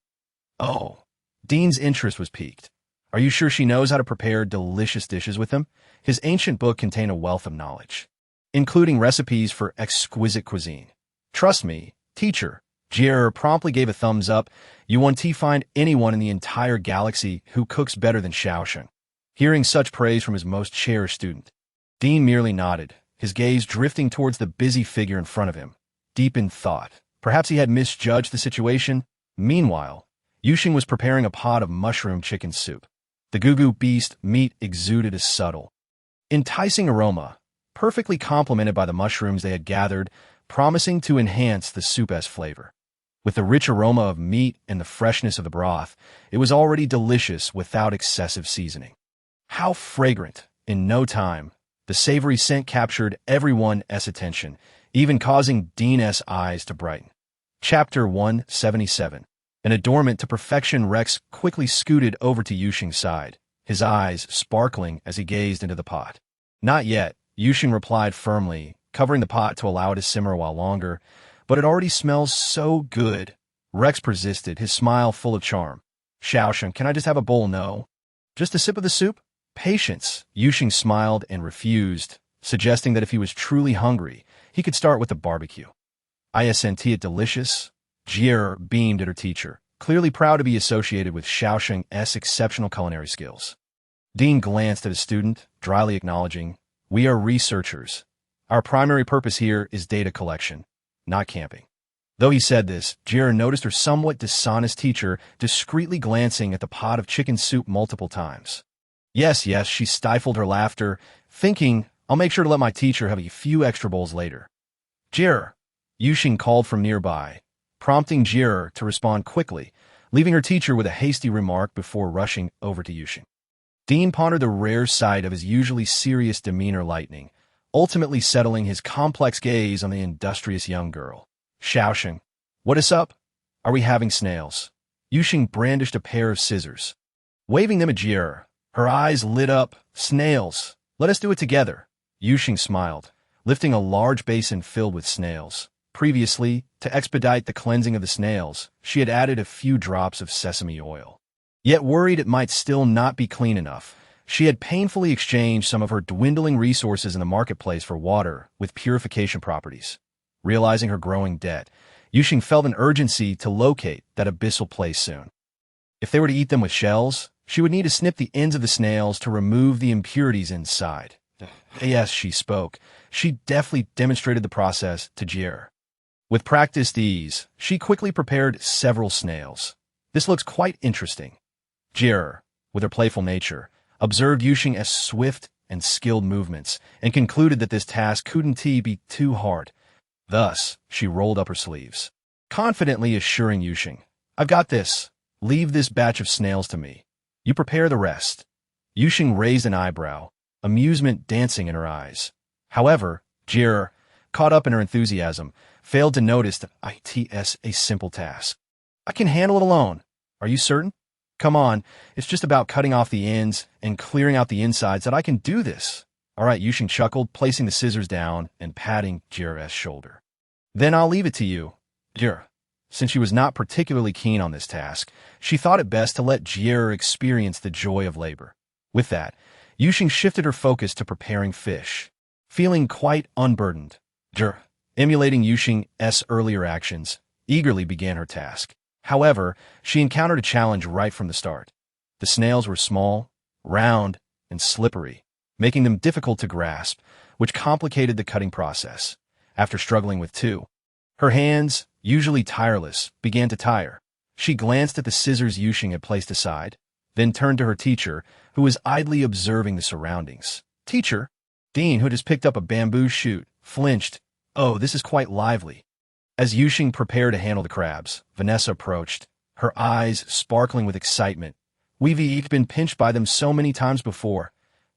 "Oh." Dean's interest was piqued. "Are you sure she knows how to prepare delicious dishes with them?" His ancient book contained a wealth of knowledge, including recipes for exquisite cuisine. "Trust me, teacher." Jier promptly gave a thumbs up. "You won't find anyone in the entire galaxy who cooks better than Xiaosheng." Hearing such praise from his most cherished student, Dean merely nodded, his gaze drifting towards the busy figure in front of him, deep in thought. Perhaps he had misjudged the situation. Meanwhile, Yu Sheng was preparing a pot of mushroom chicken soup. The goo beast meat exuded a subtle, enticing aroma, perfectly complemented by the mushrooms they had gathered, promising to enhance the soup's flavor. With the rich aroma of meat and the freshness of the broth, it was already delicious without excessive seasoning. How fragrant! In no time, the savory scent captured everyone's attention, even causing Dean's eyes to brighten. Chapter 177. An adornment to perfection. Rex quickly scooted over to Yu Sheng's side, his eyes sparkling as he gazed into the pot. "Not yet," Yu Sheng replied firmly, covering the pot to allow it to simmer a while longer. "But it already smells so good." Rex persisted, his smile full of charm. "Xiaosheng, can I just have a bowl? No. Just a sip of the soup?" "Patience." Yu Sheng smiled and refused, suggesting that if he was truly hungry, he could start with the barbecue. "I senti it delicious." Jier beamed at her teacher, clearly proud to be associated with Xiaosheng's exceptional culinary skills. Dean glanced at his student, dryly acknowledging, "We are researchers. Our primary purpose here is data collection, not camping." Though he said this, Jier noticed her somewhat dishonest teacher discreetly glancing at the pot of chicken soup multiple times. Yes, she stifled her laughter, thinking, "I'll make sure to let my teacher have a few extra bowls later." "Jier," Yu Sheng called from nearby, prompting Jier to respond quickly, leaving her teacher with a hasty remark before rushing over to Yu Sheng. Dean pondered the rare sight of his usually serious demeanor lightening, ultimately settling his complex gaze on the industrious young girl. "Xiaosheng, what is up? Are we having snails?" Yu Sheng brandished a pair of scissors. Waving them at Jier, her eyes lit up. "Snails. Let us do it together." Yu Sheng smiled, lifting a large basin filled with snails. Previously, to expedite the cleansing of the snails, she had added a few drops of sesame oil. Yet worried it might still not be clean enough, she had painfully exchanged some of her dwindling resources in the marketplace for water with purification properties. Realizing her growing debt, Yu Sheng felt an urgency to locate that abyssal place soon. If they were to eat them with shells, she would need to snip the ends of the snails to remove the impurities inside. As she spoke, she deftly demonstrated the process to Jir. With practiced ease, she quickly prepared several snails. This looks quite interesting. Jir, with her playful nature, observed Yu Sheng as swift and skilled movements and concluded that this task couldn't be too hard. Thus, she rolled up her sleeves, confidently assuring Yu Sheng, "I've got this. Leave this batch of snails to me. You prepare the rest." Yu Sheng raised an eyebrow, amusement dancing in her eyes. However, Jir, caught up in her enthusiasm, failed to notice that it's a simple task. "I can handle it alone. Are you certain? Come on, it's just about cutting off the ends and clearing out the insides that I can do this." "All right," Yu Sheng chuckled, placing the scissors down and patting Jir's shoulder. "Then I'll leave it to you." Jir, since she was not particularly keen on this task, she thought it best to let Jir experience the joy of labor. With that, Yu Sheng shifted her focus to preparing fish. Feeling quite unburdened, Jir, emulating Yu Sheng's earlier actions, eagerly began her task. However, she encountered a challenge right from the start. The snails were small, round, and slippery, making them difficult to grasp, which complicated the cutting process. After struggling with two, her hands, usually tireless, began to tire. She glanced at the scissors Yu Sheng had placed aside, then turned to her teacher, who was idly observing the surroundings. "Teacher?" Dean, who had just picked up a bamboo shoot, flinched. "Oh, this is quite lively." As Yu Sheng prepared to handle the crabs, Vanessa approached, her eyes sparkling with excitement. "We've been pinched by them so many times before."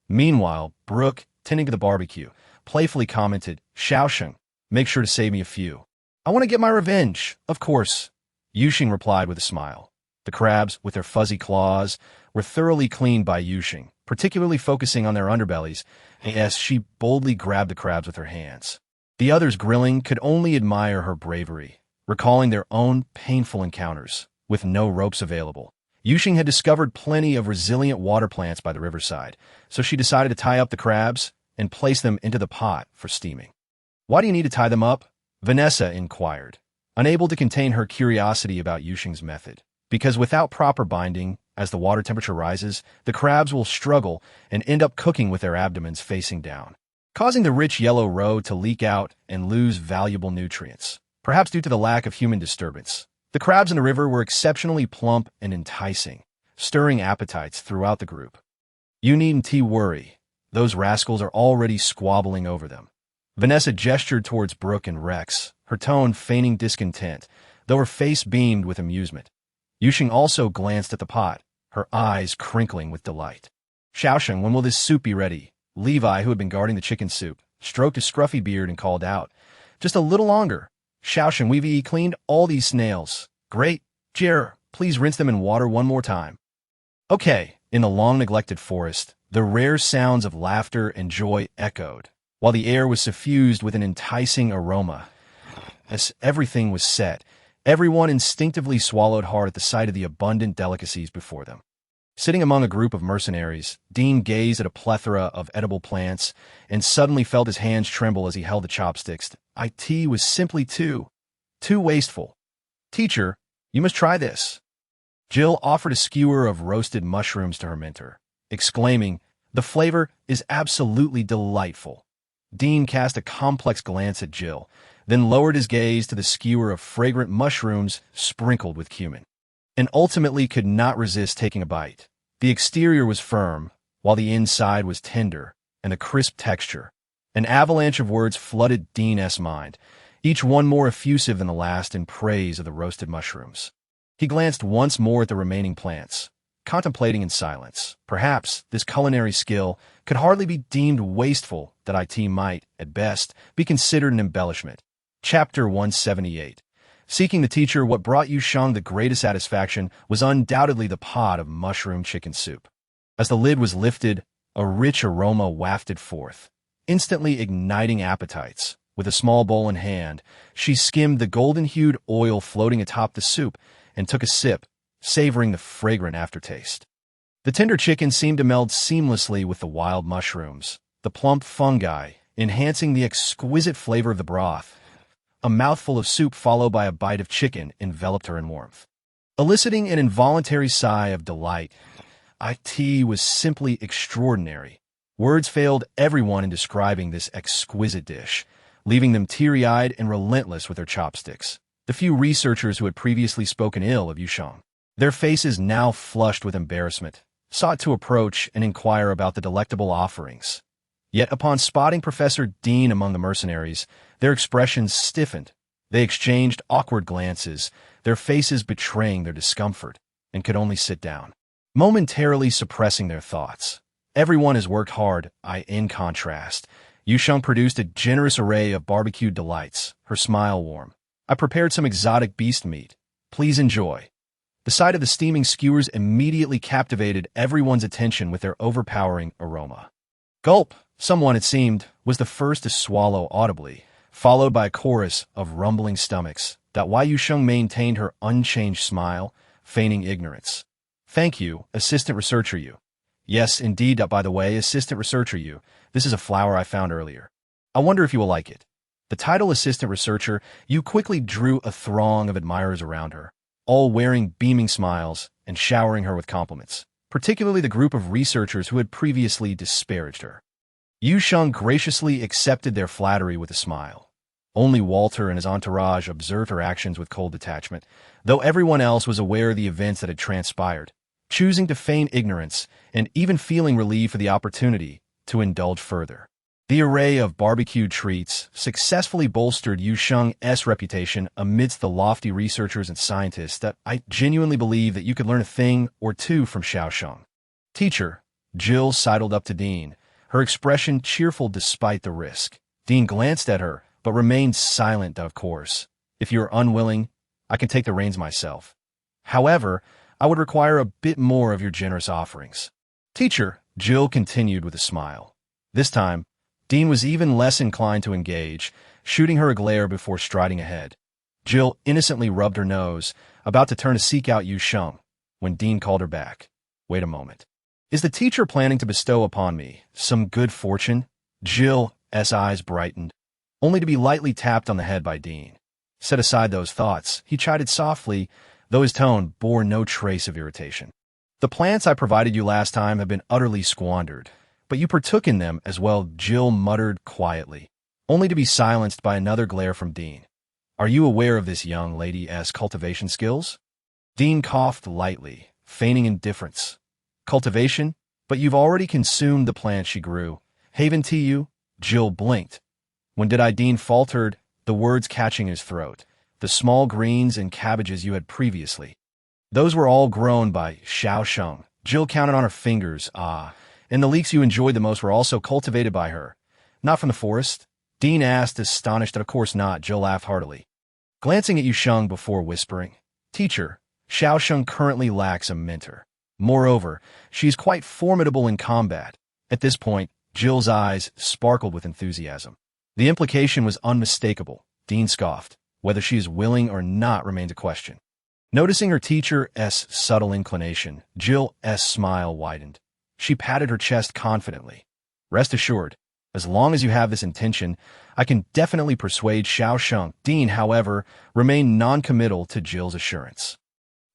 Meanwhile, Brooke, tending to the barbecue, playfully commented, "Sheng, make sure to save me a few. I want to get my revenge, of course." Yu Sheng replied with a smile. The crabs, with their fuzzy claws, were thoroughly cleaned by Yu Sheng, particularly focusing on their underbellies, as she boldly grabbed the crabs with her hands. The others, grilling, could only admire her bravery, recalling their own painful encounters. With no ropes available, Yu Sheng had discovered plenty of resilient water plants by the riverside, so she decided to tie up the crabs and place them into the pot for steaming. "Why do you need to tie them up?" Vanessa inquired, unable to contain her curiosity about Yu Sheng's method. "Because without proper binding, as the water temperature rises, the crabs will struggle and end up cooking with their abdomens facing down, causing the rich yellow roe to leak out and lose valuable nutrients, perhaps due to the lack of human disturbance." The crabs in the river were exceptionally plump and enticing, stirring appetites throughout the group. "You needn't worry. Those rascals are already squabbling over them." Vanessa gestured towards Brooke and Rex, her tone feigning discontent, though her face beamed with amusement. Yu Sheng also glanced at the pot, her eyes crinkling with delight. "Sheng, when will this soup be ready?" Levi, who had been guarding the chicken soup, stroked his scruffy beard and called out, "Just a little longer. Sheng, we've cleaned all these snails." "Great. Jer, please rinse them in water one more time." "Okay." In the long-neglected forest, the rare sounds of laughter and joy echoed, while the air was suffused with an enticing aroma. As everything was set, everyone instinctively swallowed hard at the sight of the abundant delicacies before them. Sitting among a group of mercenaries, Dean gazed at a plethora of edible plants and suddenly felt his hands tremble as he held the chopsticks. It was simply too wasteful. "Teacher, you must try this." Jill offered a skewer of roasted mushrooms to her mentor, exclaiming, "The flavor is absolutely delightful." Dean cast a complex glance at Jill, then lowered his gaze to the skewer of fragrant mushrooms sprinkled with cumin, and ultimately could not resist taking a bite. The exterior was firm, while the inside was tender, and a crisp texture. An avalanche of words flooded Dean's mind, each one more effusive than the last in praise of the roasted mushrooms. He glanced once more at the remaining plants, contemplating in silence. Perhaps this culinary skill could hardly be deemed wasteful, that it might, at best, be considered an embellishment. Chapter 178. Seeking the teacher, what brought Yu Sheng the greatest satisfaction was undoubtedly the pot of mushroom chicken soup. As the lid was lifted, a rich aroma wafted forth, instantly igniting appetites. With a small bowl in hand, she skimmed the golden-hued oil floating atop the soup and took a sip, savoring the fragrant aftertaste. The tender chicken seemed to meld seamlessly with the wild mushrooms, the plump fungi, enhancing the exquisite flavor of the broth. A mouthful of soup followed by a bite of chicken enveloped her in warmth, eliciting an involuntary sigh of delight. It was simply extraordinary. Words failed everyone in describing this exquisite dish, leaving them teary-eyed and relentless with their chopsticks. The few researchers who had previously spoken ill of Yu Sheng, their faces now flushed with embarrassment, sought to approach and inquire about the delectable offerings. Yet upon spotting Professor Dean among the mercenaries, their expressions stiffened. They exchanged awkward glances, their faces betraying their discomfort, and could only sit down, momentarily suppressing their thoughts. Everyone has worked hard. In contrast, Yu Sheng produced a generous array of barbecued delights, her smile warm. I prepared some exotic beast meat. Please enjoy. The sight of the steaming skewers immediately captivated everyone's attention with their overpowering aroma. Gulp! Someone, it seemed, was the first to swallow audibly, followed by a chorus of rumbling stomachs. Why Yu Sheng maintained her unchanged smile, feigning ignorance. Thank you, Assistant Researcher Yu. Yes, indeed. By the way, Assistant Researcher Yu, this is a flower I found earlier. I wonder if you will like it. The title Assistant Researcher Yu quickly drew a throng of admirers around her, all wearing beaming smiles and showering her with compliments, particularly the group of researchers who had previously disparaged her. Yu Sheng graciously accepted their flattery with a smile. Only Walter and his entourage observed her actions with cold detachment, though everyone else was aware of the events that had transpired, choosing to feign ignorance and even feeling relieved for the opportunity to indulge further. The array of barbecued treats successfully bolstered Yu Sheng's reputation amidst the lofty researchers and scientists that I genuinely believe that you could learn a thing or two from Xiao Sheng. Teacher, Jill sidled up to Dean, her expression cheerful despite the risk. Dean glanced at her, but remained silent, of course. If you are unwilling, I can take the reins myself. However, I would require a bit more of your generous offerings. Teacher, Jill continued with a smile. This time, Dean was even less inclined to engage, shooting her a glare before striding ahead. Jill innocently rubbed her nose, about to turn to seek out Yu Sheng, when Dean called her back. Wait a moment. Is the teacher planning to bestow upon me some good fortune? Jill's eyes brightened, only to be lightly tapped on the head by Dean. Set aside those thoughts, he chided softly, though his tone bore no trace of irritation. The plants I provided you last time have been utterly squandered, but you partook in them as well, Jill muttered quietly, only to be silenced by another glare from Dean. Are you aware of this young lady's cultivation skills? Dean coughed lightly, feigning indifference. Cultivation? But you've already consumed the plant she grew. Haven to you? Jill blinked. When did I? Dean faltered, the words catching his throat. The small greens and cabbages you had previously. Those were all grown by Xiao Sheng. Jill counted on her fingers. And the leeks you enjoyed the most were also cultivated by her. Not from the forest? Dean asked, astonished. Of course not. Jill laughed heartily, glancing at Yu Sheng before whispering. Teacher, Xiao Sheng currently lacks a mentor. Moreover, she is quite formidable in combat. At this point, Jill's eyes sparkled with enthusiasm. The implication was unmistakable. Dean scoffed. Whether she is willing or not remains a question. Noticing her teacher's subtle inclination, Jill's smile widened. She patted her chest confidently. Rest assured, as long as you have this intention, I can definitely persuade Xiao Sheng. Dean, however, remained non-committal to Jill's assurance.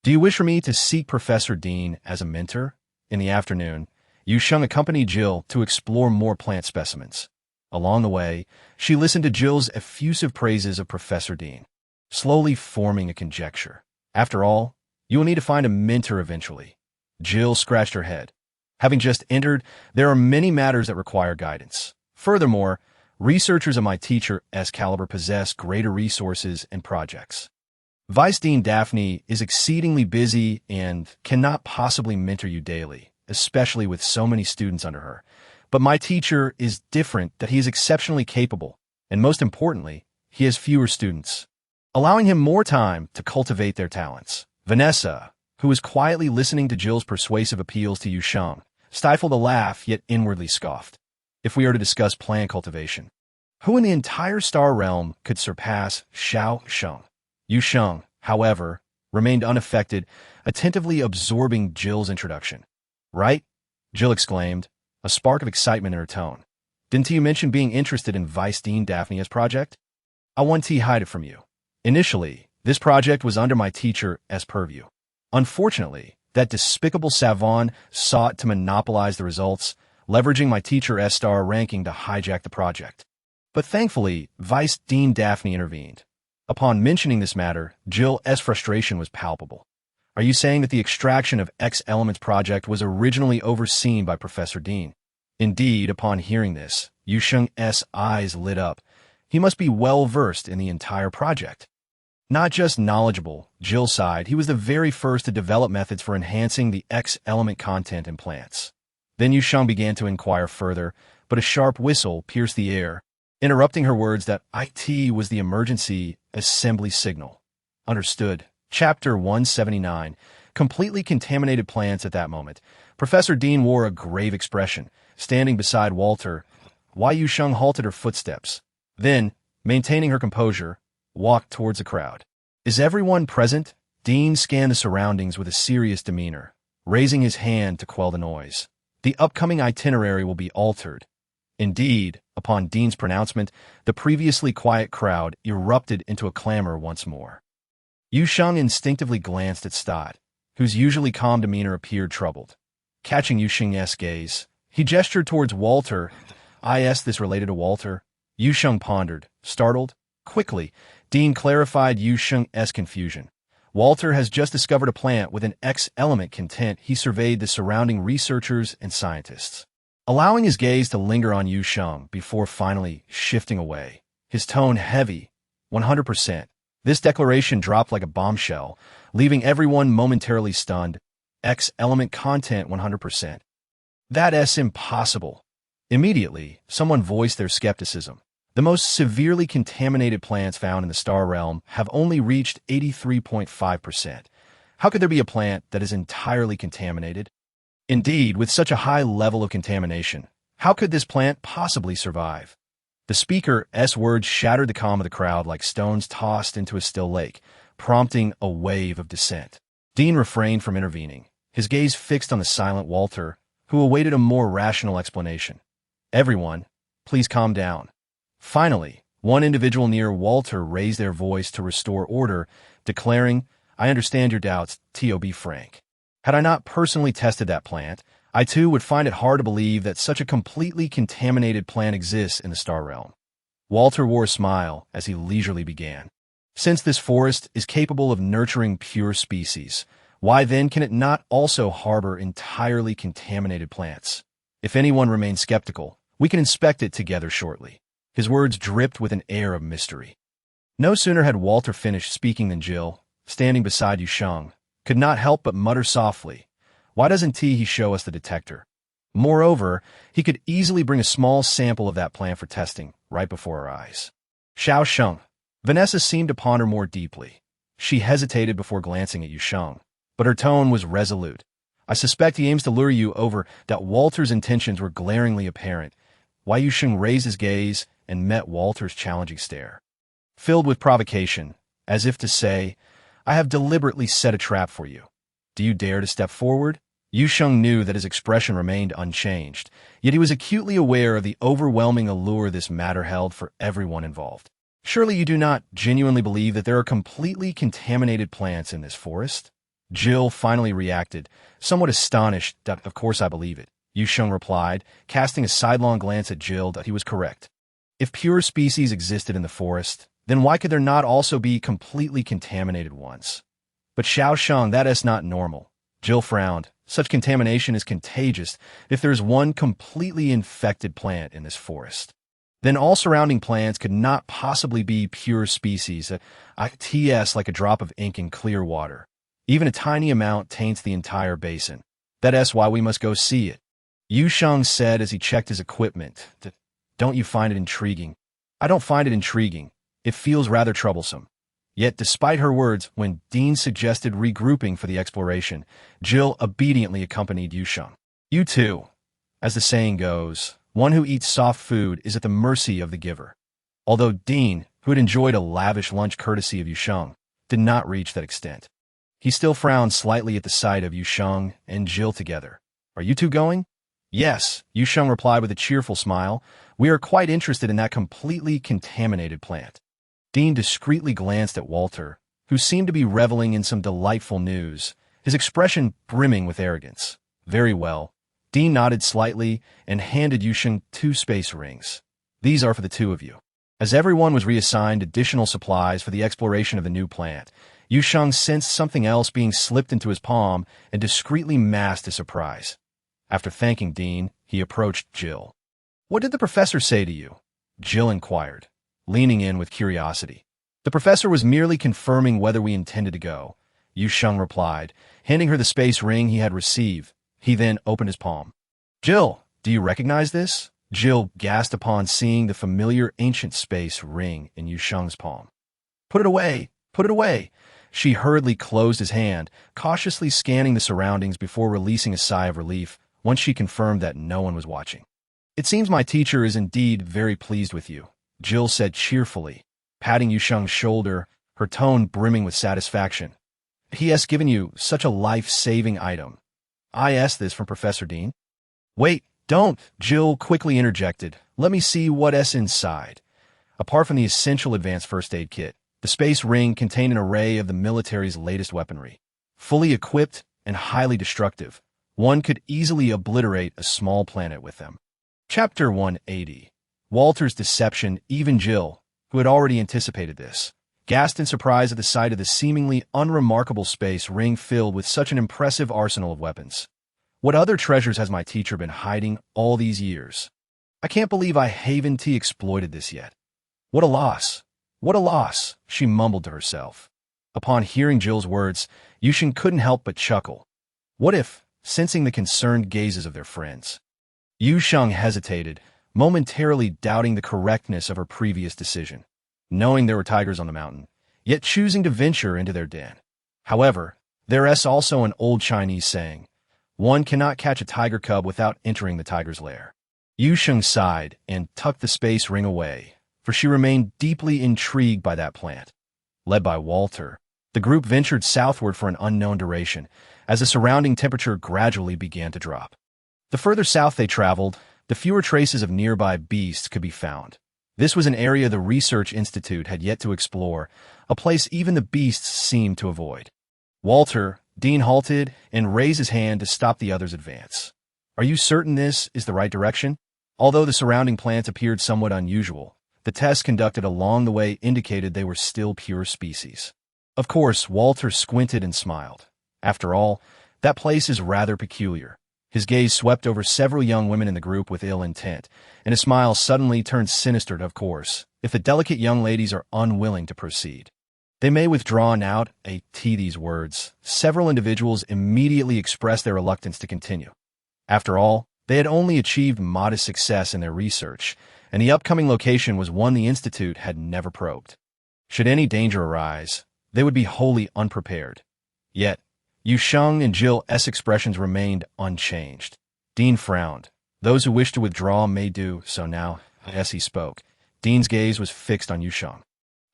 Do you wish for me to seek Professor Dean as a mentor? In the afternoon, Yu Sheng accompanied Jill to explore more plant specimens. Along the way, she listened to Jill's effusive praises of Professor Dean, slowly forming a conjecture. After all, you will need to find a mentor eventually. Jill scratched her head. Having just entered, there are many matters that require guidance. Furthermore, researchers of my teacher's caliber possess greater resources and projects. Vice Dean Daphne is exceedingly busy and cannot possibly mentor you daily, especially with so many students under her. But my teacher is different, that he is exceptionally capable, and most importantly, he has fewer students, allowing him more time to cultivate their talents. Vanessa, who was quietly listening to Jill's persuasive appeals to Yu Sheng, stifled a laugh yet inwardly scoffed. If we are to discuss plant cultivation, who in the entire star realm could surpass Xiao Sheng? Yu Sheng, however, remained unaffected, attentively absorbing Jill's introduction. Right? Jill exclaimed, a spark of excitement in her tone. Didn't you mention being interested in Vice Dean Daphne's project? I want to hide it from you. Initially, this project was under my teacher's purview. Unfortunately, that despicable savant sought to monopolize the results, leveraging my teacher S-star ranking to hijack the project. But thankfully, Vice Dean Daphne intervened. Upon mentioning this matter, Jill's frustration was palpable. Are you saying that the extraction of X Elements project was originally overseen by Professor Dean? Indeed, upon hearing this, Yu Sheng's eyes lit up. He must be well-versed in the entire project. Not just knowledgeable, Jill sighed, he was the very first to develop methods for enhancing the X element content in plants. Then Yu Sheng began to inquire further, but a sharp whistle pierced the air, interrupting her words that IT was the emergency assembly signal. Understood. Chapter 179. Completely contaminated plants. At that moment, Professor Dean wore a grave expression, standing beside Walter. Yu Sheng halted her footsteps. Then, maintaining her composure, walked towards the crowd. Is everyone present? Dean scanned the surroundings with a serious demeanor, raising his hand to quell the noise. The upcoming itinerary will be altered. Indeed, upon Dean's pronouncement, the previously quiet crowd erupted into a clamor once more. Yu Sheng instinctively glanced at Stott, whose usually calm demeanor appeared troubled. Catching Yu Sheng's gaze, he gestured towards Walter. Is this related to Walter? Yu Sheng pondered, startled. Quickly, Dean clarified Yu Sheng's confusion. Walter has just discovered a plant with an X element content. He surveyed the surrounding researchers and scientists, allowing his gaze to linger on Yu Sheng before finally shifting away. His tone heavy. 100%. This declaration dropped like a bombshell, leaving everyone momentarily stunned. X element content 100%. That's impossible. Immediately, someone voiced their skepticism. The most severely contaminated plants found in the star realm have only reached 83.5%. How could there be a plant that is entirely contaminated? Indeed, with such a high level of contamination, how could this plant possibly survive? The speaker's words shattered the calm of the crowd like stones tossed into a still lake, prompting a wave of dissent. Dean refrained from intervening, his gaze fixed on the silent Walter, who awaited a more rational explanation. Everyone, please calm down. Finally, one individual near Walter raised their voice to restore order, declaring, I understand your doubts, T.O.B. Frank. Had I not personally tested that plant, I too would find it hard to believe that such a completely contaminated plant exists in the star realm. Walter wore a smile as he leisurely began. Since this forest is capable of nurturing pure species, why then can it not also harbor entirely contaminated plants? If anyone remains skeptical, we can inspect it together shortly. His words dripped with an air of mystery. No sooner had Walter finished speaking than Jill, standing beside Yu Sheng, could not help but mutter softly, why doesn't he show us the detector? Moreover, he could easily bring a small sample of that plant for testing right before our eyes. Xiao Sheng. Vanessa seemed to ponder more deeply. She hesitated before glancing at Yu Sheng, but her tone was resolute. I suspect he aims to lure you over. That Walter's intentions were glaringly apparent. Yu Sheng raised his gaze and met Walter's challenging stare, filled with provocation, as if to say, I have deliberately set a trap for you. Do you dare to step forward? Yu Sheng knew that his expression remained unchanged, yet he was acutely aware of the overwhelming allure this matter held for everyone involved. Surely you do not genuinely believe that there are completely contaminated plants in this forest? Jill finally reacted, somewhat astonished. That, of course I believe it, Yu Sheng replied, casting a sidelong glance at Jill. That he was correct. If pure species existed in the forest, then why could there not also be completely contaminated ones? But Xiao Sheng, that is not normal. Jill frowned. Such contamination is contagious. If there is one completely infected plant in this forest, then all surrounding plants could not possibly be pure species. It's like a drop of ink in clear water. Even a tiny amount taints the entire basin. That's why we must go see it. Yu Sheng said as he checked his equipment. Don't you find it intriguing? I don't find it intriguing. It feels rather troublesome. Yet, despite her words, when Dean suggested regrouping for the exploration, Jill obediently accompanied Yu Sheng. You too. As the saying goes, one who eats soft food is at the mercy of the giver. Although Dean, who had enjoyed a lavish lunch courtesy of Yu Sheng, did not reach that extent. He still frowned slightly at the sight of Yu Sheng and Jill together. Are you two going? Yes, Yu Sheng replied with a cheerful smile. We are quite interested in that completely contaminated plant. Dean discreetly glanced at Walter, who seemed to be reveling in some delightful news, his expression brimming with arrogance. Very well. Dean nodded slightly and handed Yu Sheng 2 space rings. These are for the 2 of you. As everyone was reassigned additional supplies for the exploration of the new plant, Yu Sheng sensed something else being slipped into his palm and discreetly masked his surprise. After thanking Dean, he approached Jill. "What did the professor say to you?" Jill inquired, leaning in with curiosity. "The professor was merely confirming whether we intended to go," Yu Sheng replied, handing her the space ring he had received. He then opened his palm. "Jill, do you recognize this?" Jill gasped upon seeing the familiar ancient space ring in Yu Sheng's palm. "Put it away! Put it away!" She hurriedly closed his hand, cautiously scanning the surroundings before releasing a sigh of relief once she confirmed that no one was watching. "It seems my teacher is indeed very pleased with you," Jill said cheerfully, patting Yu Sheng's shoulder, her tone brimming with satisfaction. "He has given you such a life-saving item. I asked this from Professor Dean." "Wait, don't," Jill quickly interjected. "Let me see what's inside." Apart from the essential advanced first aid kit, the space ring contained an array of the military's latest weaponry. Fully equipped and highly destructive, one could easily obliterate a small planet with them. Chapter 180. Walter's deception. Even Jill, who had already anticipated this, gasped in surprise at the sight of the seemingly unremarkable space ring filled with such an impressive arsenal of weapons. "What other treasures has my teacher been hiding all these years? I can't believe I haven't exploited this yet. What a loss! What a loss!" she mumbled to herself. Upon hearing Jill's words, Yu Sheng couldn't help but chuckle. What if, sensing the concerned gazes of their friends, Yu Sheng hesitated, momentarily doubting the correctness of her previous decision, knowing there were tigers on the mountain, yet choosing to venture into their den. However, there's also an old Chinese saying, "One cannot catch a tiger cub without entering the tiger's lair." Yu Sheng sighed and tucked the space ring away, for she remained deeply intrigued by that plant. Led by Walter, the group ventured southward for an unknown duration, as the surrounding temperature gradually began to drop. The further south they traveled, the fewer traces of nearby beasts could be found. This was an area the Research Institute had yet to explore, a place even the beasts seemed to avoid. Dean halted and raised his hand to stop the others' advance. "Are you certain this is the right direction?" Although the surrounding plants appeared somewhat unusual, the tests conducted along the way indicated they were still pure species. Of course, Walter squinted and smiled. After all, that place is rather peculiar. His gaze swept over several young women in the group with ill intent, and his smile suddenly turned sinister. Of course, if the delicate young ladies are unwilling to proceed, they may withdraw now. These words, several individuals immediately expressed their reluctance to continue. After all, they had only achieved modest success in their research, and the upcoming location was one the Institute had never probed. Should any danger arise, they would be wholly unprepared. Yet, Yu Sheng and Jill's expressions remained unchanged. Dean frowned. "Those who wish to withdraw may do so now," as he spoke. Dean's gaze was fixed on Yu Sheng.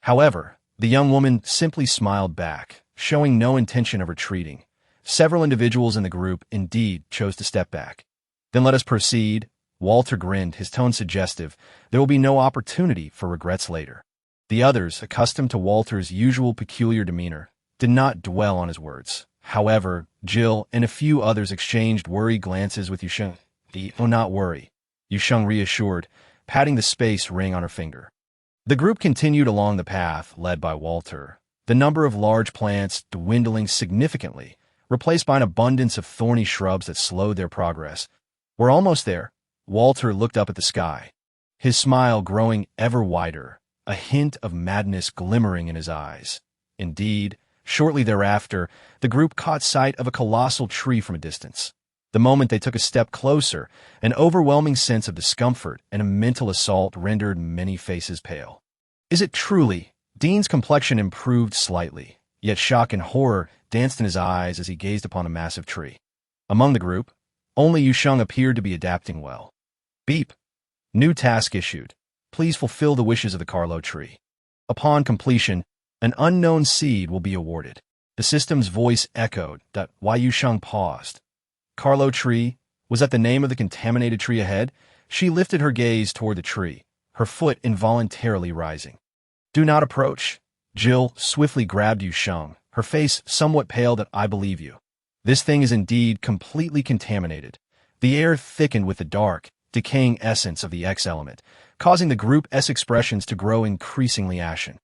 However, the young woman simply smiled back, showing no intention of retreating. Several individuals in the group indeed chose to step back. "Then let us proceed." Walter grinned, his tone suggestive. There will be no opportunity for regrets later. The others, accustomed to Walter's usual peculiar demeanor, did not dwell on his words. However, Jill and a few others exchanged worried glances with Yu Sheng. "Oh, not worry," Yu Sheng reassured, patting the space ring on her finger. The group continued along the path led by Walter, the number of large plants dwindling significantly, replaced by an abundance of thorny shrubs that slowed their progress. "We're almost there." Walter looked up at the sky, his smile growing ever wider, a hint of madness glimmering in his eyes. Indeed, shortly thereafter, the group caught sight of a colossal tree from a distance. The moment they took a step closer, an overwhelming sense of discomfort and a mental assault rendered many faces pale. "Is it truly?" Dean's complexion improved slightly, yet shock and horror danced in his eyes as he gazed upon a massive tree. Among the group, only Yu Sheng appeared to be adapting well. Beep. New task issued. Please fulfill the wishes of the Carlo tree. Upon completion, an unknown seed will be awarded. The system's voice echoed. Why Yu Sheng paused. Carlo tree? Was that the name of the contaminated tree ahead? She lifted her gaze toward the tree, her foot involuntarily rising. "Do not approach." Jill swiftly grabbed Yu Sheng, her face somewhat pale. "I believe you. This thing is indeed completely contaminated. The air thickened with the dark, decaying essence of the X element, causing the group's expressions to grow increasingly ashen.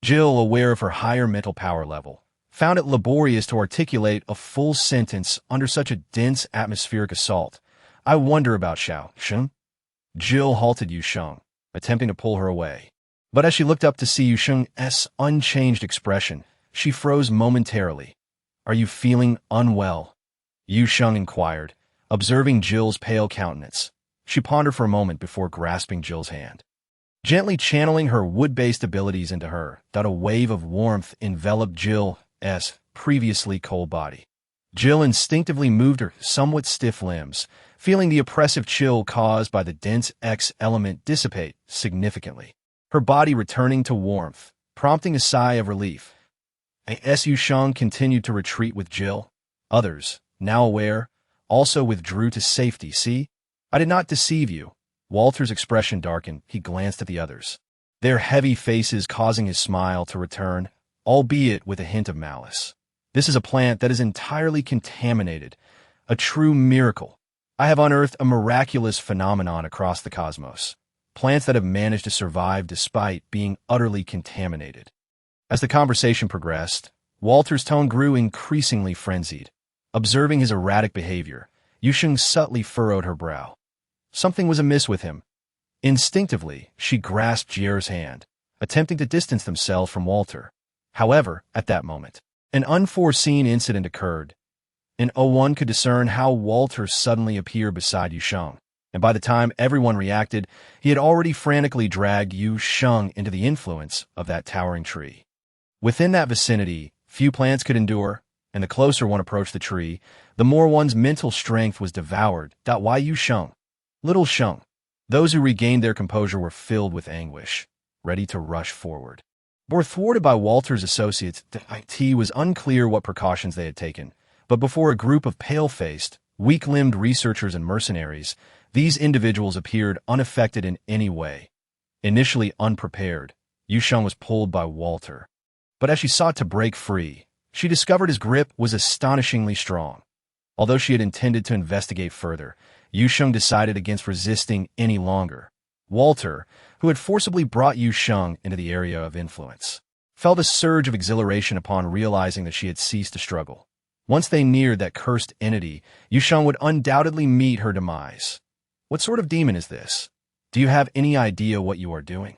Jill, aware of her higher mental power level, found it laborious to articulate a full sentence under such a dense atmospheric assault. I wonder about Sheng. Jill halted Yu Sheng, attempting to pull her away. But as she looked up to see Yu Sheng's unchanged expression, she froze momentarily. Are you feeling unwell? Yu Sheng inquired, observing Jill's pale countenance. She pondered for a moment before grasping Jill's hand. Gently channeling her wood-based abilities into her, a wave of warmth enveloped Jill's previously cold body. Jill instinctively moved her somewhat stiff limbs, feeling the oppressive chill caused by the dense X element dissipate significantly. Her body returning to warmth, prompting a sigh of relief. As Yu Sheng continued to retreat with Jill, others, now aware, also withdrew to safety. See? I did not deceive you. Walter's expression darkened. He glanced at the others, their heavy faces causing his smile to return, albeit with a hint of malice. This is a plant that is entirely contaminated. A true miracle. I have unearthed a miraculous phenomenon across the cosmos. Plants that have managed to survive despite being utterly contaminated. As the conversation progressed, Walter's tone grew increasingly frenzied. Observing his erratic behavior, Yu Sheng subtly furrowed her brow. Something was amiss with him. Instinctively, she grasped Jier's hand, attempting to distance themselves from Walter. However, at that moment, an unforeseen incident occurred. And one could discern how Walter suddenly appeared beside Yu Sheng, and by the time everyone reacted, he had already frantically dragged Yu Sheng into the influence of that towering tree. Within that vicinity, few plants could endure, and the closer one approached the tree, the more one's mental strength was devoured. Why Yu Sheng? Little Sheng. Those who regained their composure were filled with anguish, ready to rush forward. Were thwarted by Walter's associates, it was unclear what precautions they had taken, but before a group of pale-faced, weak-limbed researchers and mercenaries, these individuals appeared unaffected in any way. Initially unprepared, Yu Sheng was pulled by Walter. But as she sought to break free, she discovered his grip was astonishingly strong. Although she had intended to investigate further, Yu Sheng decided against resisting any longer. Walter, who had forcibly brought Yu Sheng into the area of influence, felt a surge of exhilaration upon realizing that she had ceased to struggle. Once they neared that cursed entity, Yu Sheng would undoubtedly meet her demise. What sort of demon is this? Do you have any idea what you are doing?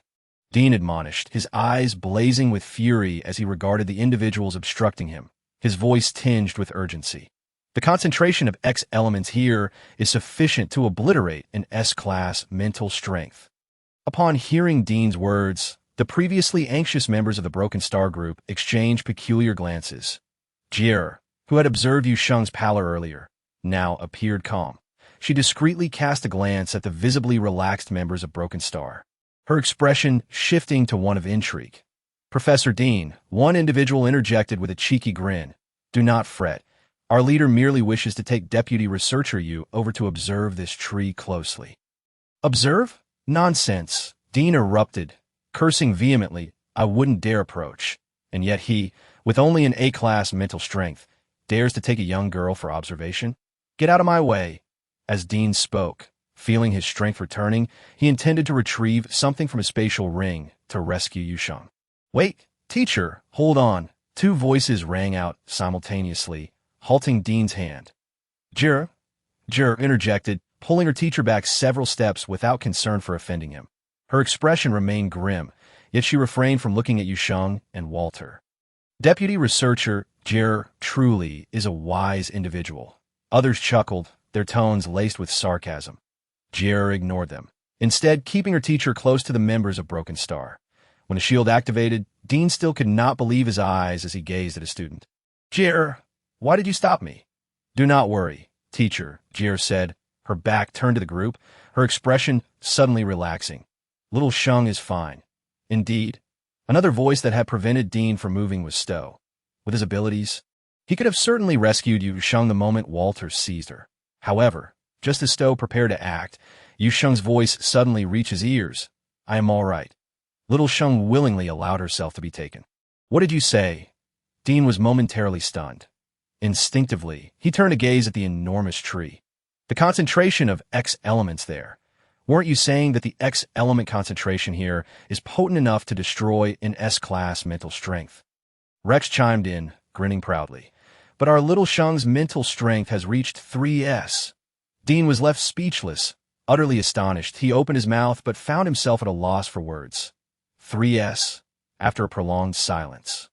Dean admonished, his eyes blazing with fury as he regarded the individuals obstructing him, his voice tinged with urgency. The concentration of X elements here is sufficient to obliterate an S-class mental strength. Upon hearing Dean's words, the previously anxious members of the Broken Star group exchanged peculiar glances. Jier, who had observed Yu Sheng's pallor earlier, now appeared calm. She discreetly cast a glance at the visibly relaxed members of Broken Star, her expression shifting to one of intrigue. Professor Dean, one individual interjected with a cheeky grin. Do not fret. Our leader merely wishes to take Deputy Researcher Yu over to observe this tree closely. Observe? Nonsense, Dean erupted, cursing vehemently. I wouldn't dare approach. And yet he, with only an A-class mental strength, dares to take a young girl for observation? Get out of my way. As Dean spoke, feeling his strength returning, he intended to retrieve something from a spatial ring to rescue Yu Sheng. Wait, teacher, hold on. Two voices rang out simultaneously, halting Dean's hand. Jier interjected, pulling her teacher back several steps without concern for offending him. Her expression remained grim, yet she refrained from looking at Yu Sheng and Walter. Deputy Researcher Jier truly is a wise individual. Others chuckled, their tones laced with sarcasm. Jier ignored them, instead keeping her teacher close to the members of Broken Star. When the shield activated, Dean still could not believe his eyes as he gazed at his student. Jier, why did you stop me? Do not worry, teacher, Jier said, her back turned to the group, her expression suddenly relaxing. Little Sheng is fine. Indeed. Another voice that had prevented Dean from moving was Stowe. With his abilities, he could have certainly rescued Yu Sheng the moment Walter seized her. However, just as Stowe prepared to act, Yu Sheng's voice suddenly reached his ears. I am all right. Little Sheng willingly allowed herself to be taken. What did you say? Dean was momentarily stunned. Instinctively, he turned to gaze at the enormous tree. The concentration of X elements there. Weren't you saying that the X element concentration here is potent enough to destroy an S-class mental strength? Rex chimed in, grinning proudly. But our little Sheng's mental strength has reached 3S. Dean was left speechless, utterly astonished. He opened his mouth but found himself at a loss for words. 3S, after a prolonged silence.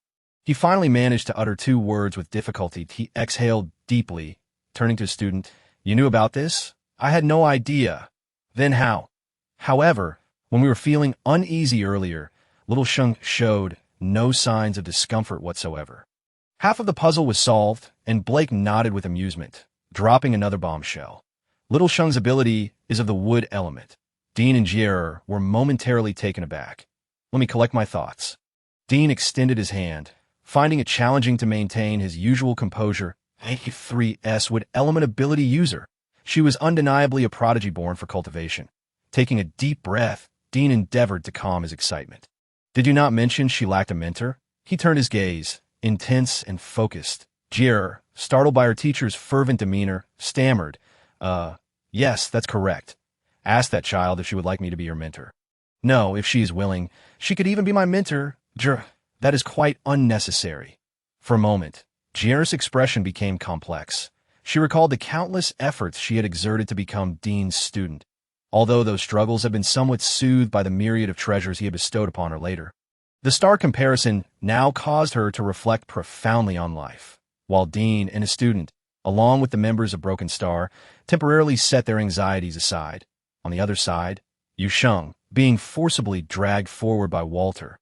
He finally managed to utter 2 words with difficulty. He exhaled deeply, turning to the student. You knew about this? I had no idea. Then how? However, when we were feeling uneasy earlier, little Sheng showed no signs of discomfort whatsoever. Half of the puzzle was solved, and Blake nodded with amusement, dropping another bombshell. Little Sheng's ability is of the wood element. Dean and Jierer were momentarily taken aback. Let me collect my thoughts. Dean extended his hand, finding it challenging to maintain his usual composure. A 3S wood element ability user. She was undeniably a prodigy born for cultivation. Taking a deep breath, Dean endeavored to calm his excitement. Did you not mention she lacked a mentor? He turned his gaze, intense and focused. Jierer, startled by her teacher's fervent demeanor, stammered, yes, that's correct. Ask that child if she would like me to be her mentor. No, if she is willing. She could even be my mentor. That is quite unnecessary. For a moment, Jierer's expression became complex. She recalled the countless efforts she had exerted to become Dean's student, although those struggles had been somewhat soothed by the myriad of treasures he had bestowed upon her later. The star comparison now caused her to reflect profoundly on life, while Dean and his student, along with the members of Broken Star, temporarily set their anxieties aside. On the other side, Yu Sheng, being forcibly dragged forward by Walter,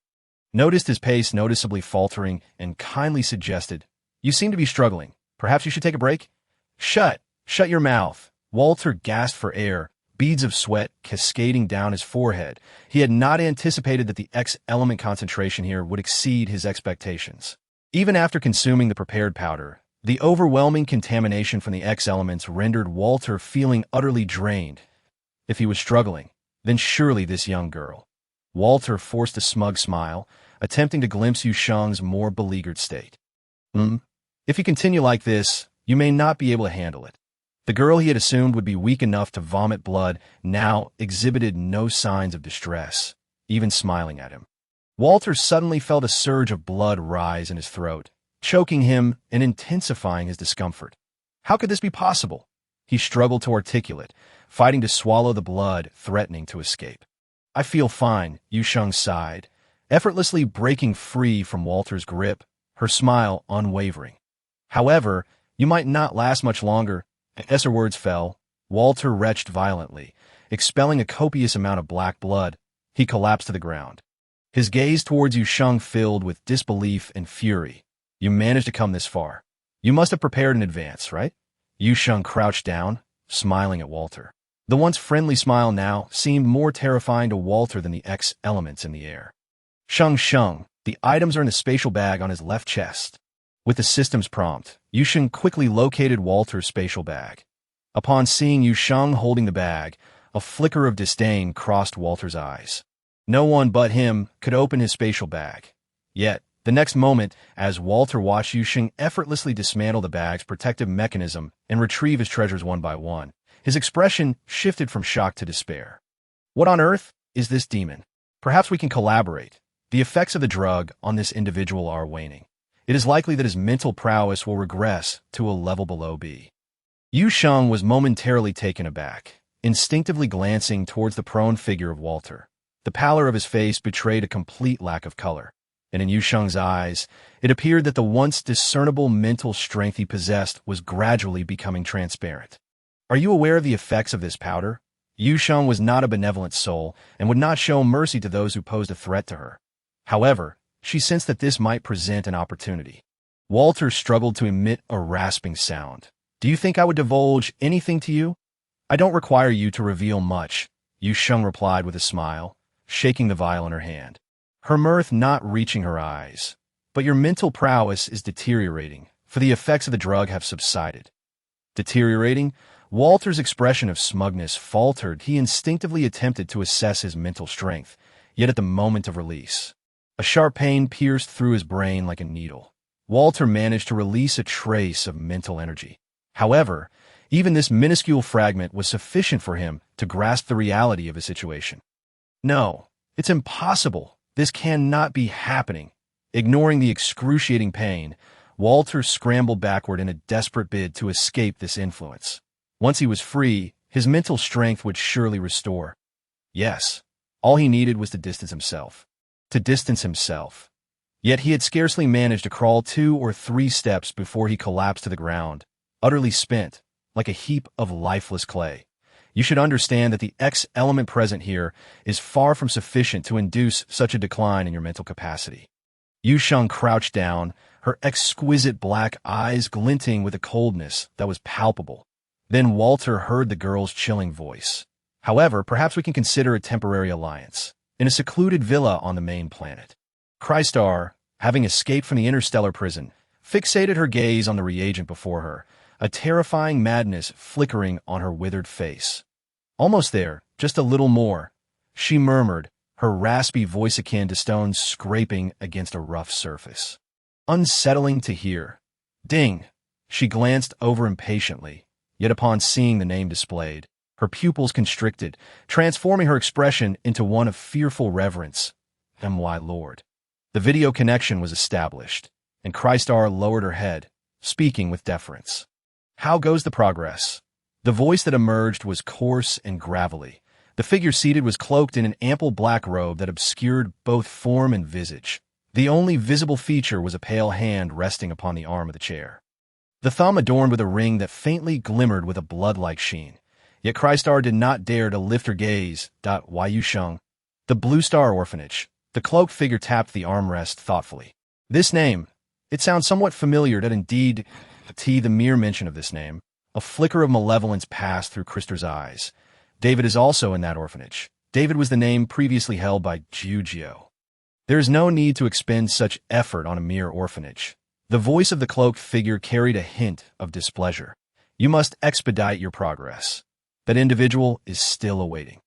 noticed his pace noticeably faltering and kindly suggested, You seem to be struggling. Perhaps you should take a break? Shut your mouth. Walter gasped for air, beads of sweat cascading down his forehead. He had not anticipated that the X element concentration here would exceed his expectations. Even after consuming the prepared powder, the overwhelming contamination from the X elements rendered Walter feeling utterly drained. If he was struggling, then surely this young girl. Walter forced a smug smile, attempting to glimpse Yu Sheng's more beleaguered state. If you continue like this, you may not be able to handle it. The girl he had assumed would be weak enough to vomit blood now exhibited no signs of distress, even smiling at him. Walter suddenly felt a surge of blood rise in his throat, choking him and intensifying his discomfort. How could this be possible? He struggled to articulate, fighting to swallow the blood, threatening to escape. I feel fine, Yu Sheng sighed, effortlessly breaking free from Walter's grip, her smile unwavering. However, you might not last much longer. As her words fell, Walter retched violently, expelling a copious amount of black blood. He collapsed to the ground. His gaze towards Yu Sheng filled with disbelief and fury. You managed to come this far. You must have prepared in advance, right? Yu Sheng crouched down, smiling at Walter. The once friendly smile now seemed more terrifying to Walter than the X elements in the air. Sheng, the items are in the spatial bag on his left chest. With the system's prompt, Yu Sheng quickly located Walter's spatial bag. Upon seeing Yu Sheng holding the bag, a flicker of disdain crossed Walter's eyes. No one but him could open his spatial bag. Yet, the next moment, as Walter watched Yu Sheng effortlessly dismantle the bag's protective mechanism and retrieve his treasures one by one, his expression shifted from shock to despair. What on earth is this demon? Perhaps we can collaborate. The effects of the drug on this individual are waning. It is likely that his mental prowess will regress to a level below B. Yu Sheng was momentarily taken aback, instinctively glancing towards the prone figure of Walter. The pallor of his face betrayed a complete lack of color, and in Yu Sheng's eyes, it appeared that the once discernible mental strength he possessed was gradually becoming transparent. Are you aware of the effects of this powder? Yu Sheng was not a benevolent soul and would not show mercy to those who posed a threat to her. However, she sensed that this might present an opportunity. Walter struggled to emit a rasping sound. Do you think I would divulge anything to you? I don't require you to reveal much, Yu Sheng replied with a smile, shaking the vial in her hand, her mirth not reaching her eyes. But your mental prowess is deteriorating, for the effects of the drug have subsided. Deteriorating? Walter's expression of smugness faltered. He instinctively attempted to assess his mental strength, yet at the moment of release, a sharp pain pierced through his brain like a needle. Walter managed to release a trace of mental energy. However, Even this minuscule fragment was sufficient for him to grasp the reality of his situation. No, it's impossible. This cannot be happening. Ignoring the excruciating pain, Walter scrambled backward in a desperate bid to escape this influence. Once he was free, his mental strength would surely restore. Yes, all he needed was to distance himself. To distance himself. Yet he had scarcely managed to crawl 2 or 3 steps before he collapsed to the ground, utterly spent, like a heap of lifeless clay. You should understand that the X element present here is far from sufficient to induce such a decline in your mental capacity. Yu Sheng crouched down, her exquisite black eyes glinting with a coldness that was palpable. Then Walter heard the girl's chilling voice. However, perhaps we can consider a temporary alliance. In a secluded villa on the main planet. Crystar, having escaped from the interstellar prison, fixated her gaze on the reagent before her, a terrifying madness flickering on her withered face. Almost there, just a little more, she murmured, her raspy voice akin to stones scraping against a rough surface. Unsettling to hear. Ding! She glanced over impatiently, yet upon seeing the name displayed, her pupils constricted, transforming her expression into one of fearful reverence. My lord. The video connection was established, and Crystar lowered her head, speaking with deference. How goes the progress? The voice that emerged was coarse and gravelly. The figure seated was cloaked in an ample black robe that obscured both form and visage. The only visible feature was a pale hand resting upon the arm of the chair. The thumb adorned with a ring that faintly glimmered with a blood-like sheen. Yet Crystar did not dare to lift her gaze. Yu Sheng. The Blue Star Orphanage. The cloaked figure tapped the armrest thoughtfully. This name, it sounds somewhat familiar. That indeed, the mere mention of this name. A flicker of malevolence passed through Crystar's eyes. David is also in that orphanage. David was the name previously held by Jiu. There is no need to expend such effort on a mere orphanage. The voice of the cloaked figure carried a hint of displeasure. You must expedite your progress. That individual is still awaiting.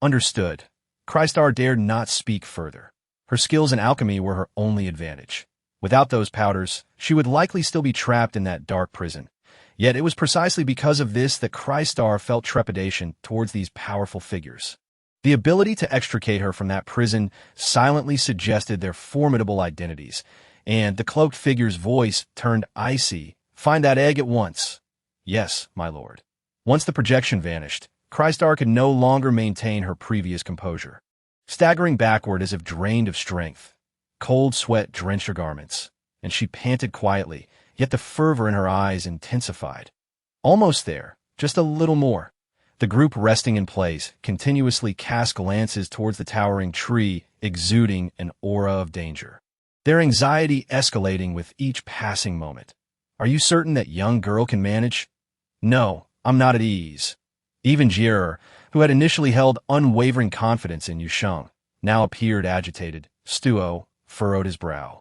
Understood. Crystar dared not speak further. Her skills in alchemy were her only advantage. Without those powders, she would likely still be trapped in that dark prison. Yet it was precisely because of this that Crystar felt trepidation towards these powerful figures. The ability to extricate her from that prison silently suggested their formidable identities, and the cloaked figure's voice turned icy. Find that egg at once. Yes, my lord. Once the projection vanished, Crystar could no longer maintain her previous composure. Staggering backward as if drained of strength, cold sweat drenched her garments, and she panted quietly, yet the fervor in her eyes intensified. Almost there, just a little more. The group resting in place continuously cast glances towards the towering tree, exuding an aura of danger. Their anxiety escalating with each passing moment. Are you certain that young girl can manage? No, I'm not at ease. Even Jier, who had initially held unwavering confidence in Yu Sheng, now appeared agitated. Stuo furrowed his brow,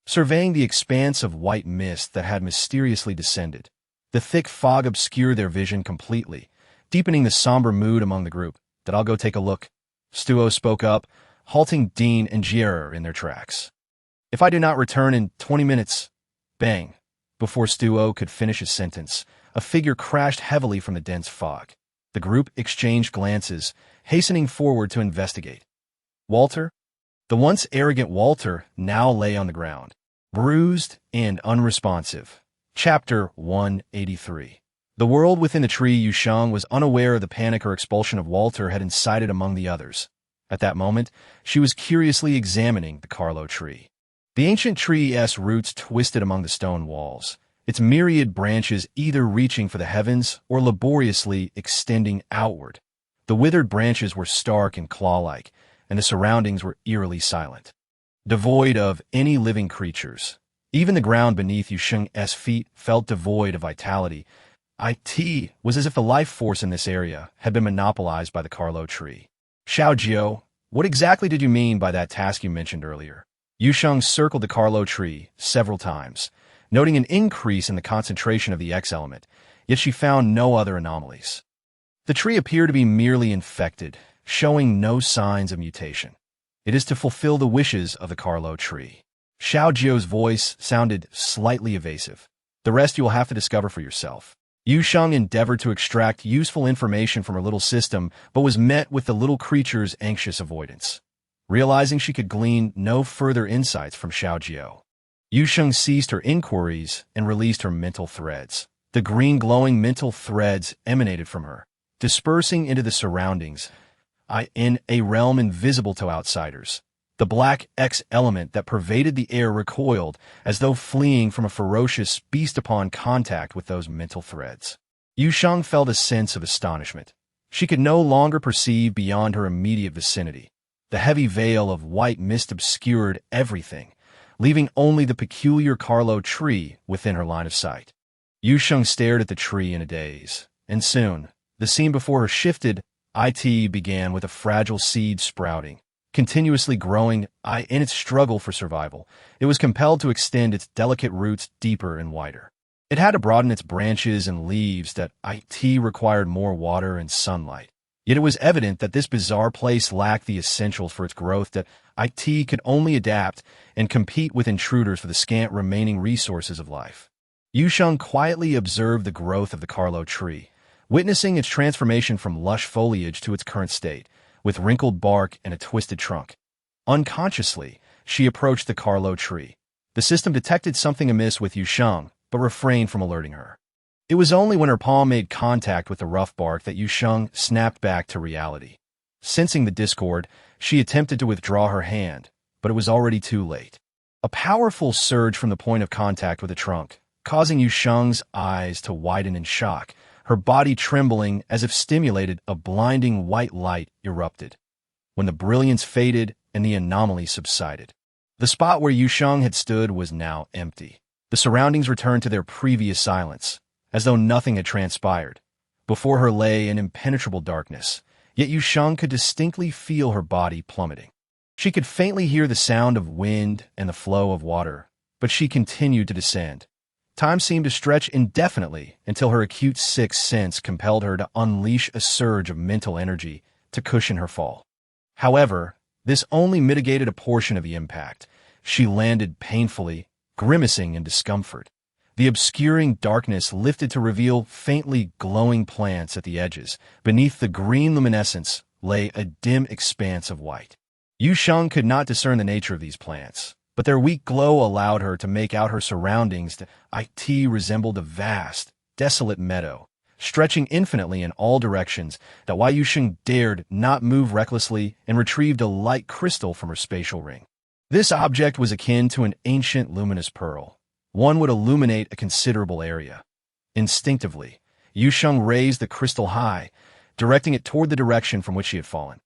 surveying the expanse of white mist that had mysteriously descended. The thick fog obscured their vision completely, deepening the somber mood among the group. That I'll go take a look. Stuo spoke up, halting Dean and Jier in their tracks. If I do not return in 20 minutes... Bang. Before Stuo could finish his sentence, a figure crashed heavily from the dense fog. The group exchanged glances, hastening forward to investigate. Walter? The once arrogant Walter now lay on the ground, bruised and unresponsive. Chapter 183. The world within the tree. Yu Sheng was unaware of the panic or expulsion of Walter had incited among the others. At that moment, she was curiously examining the Carlo tree. The ancient tree's roots twisted among the stone walls, its myriad branches either reaching for the heavens or laboriously extending outward. The withered branches were stark and claw-like, and the surroundings were eerily silent, devoid of any living creatures. Even the ground beneath Yu Sheng's feet felt devoid of vitality. It was as if the life force in this area had been monopolized by the Carlo tree. Xiaojio, what exactly did you mean by that task you mentioned earlier? Yu Sheng circled the Carlo tree several times, noting an increase in the concentration of the X element, yet she found no other anomalies. The tree appeared to be merely infected, showing no signs of mutation. It is to fulfill the wishes of the Carlo tree. Xiaojio's voice sounded slightly evasive. The rest you will have to discover for yourself. Yu Sheng endeavored to extract useful information from her little system, but was met with the little creature's anxious avoidance. Realizing she could glean no further insights from Xiaojiao, Yu Sheng ceased her inquiries and released her mental threads. The green glowing mental threads emanated from her, dispersing into the surroundings, in a realm invisible to outsiders. The black X element that pervaded the air recoiled, as though fleeing from a ferocious beast upon contact with those mental threads. Yu Sheng felt a sense of astonishment. She could no longer perceive beyond her immediate vicinity. The heavy veil of white mist obscured everything, leaving only the peculiar Carlo tree within her line of sight. Yu Sheng stared at the tree in a daze, and soon, the scene before her shifted. It began with a fragile seed sprouting, continuously growing. In its struggle for survival, it was compelled to extend its delicate roots deeper and wider. It had to broaden its branches and leaves. That it required more water and sunlight. Yet it was evident that this bizarre place lacked the essentials for its growth. That it could only adapt and compete with intruders for the scant remaining resources of life. Yu Sheng quietly observed the growth of the Carlo tree, witnessing its transformation from lush foliage to its current state, with wrinkled bark and a twisted trunk. Unconsciously, she approached the Carlo tree. The system detected something amiss with Yu Sheng, but refrained from alerting her. It was only when her palm made contact with the rough bark that Yu Sheng snapped back to reality. Sensing the discord, she attempted to withdraw her hand, but it was already too late. A powerful surge from the point of contact with the trunk, causing Yu Sheng's eyes to widen in shock. Her body trembling as if stimulated, a blinding white light erupted. When the brilliance faded and the anomaly subsided, the spot where Yu Sheng had stood was now empty. The surroundings returned to their previous silence, as though nothing had transpired. Before her lay an impenetrable darkness, yet Yu Sheng could distinctly feel her body plummeting. She could faintly hear the sound of wind and the flow of water, but she continued to descend. Time seemed to stretch indefinitely until her acute sixth sense compelled her to unleash a surge of mental energy to cushion her fall. However, this only mitigated a portion of the impact. She landed painfully, grimacing in discomfort. The obscuring darkness lifted to reveal faintly glowing plants at the edges. Beneath the green luminescence lay a dim expanse of white. Yu Sheng could not discern the nature of these plants, but their weak glow allowed her to make out her surroundings. It resembled a vast, desolate meadow, stretching infinitely in all directions. That why Yu Sheng dared not move recklessly and retrieved a light crystal from her spatial ring. This object was akin to an ancient luminous pearl. One would illuminate a considerable area. Instinctively, Yu Sheng raised the crystal high, directing it toward the direction from which she had fallen.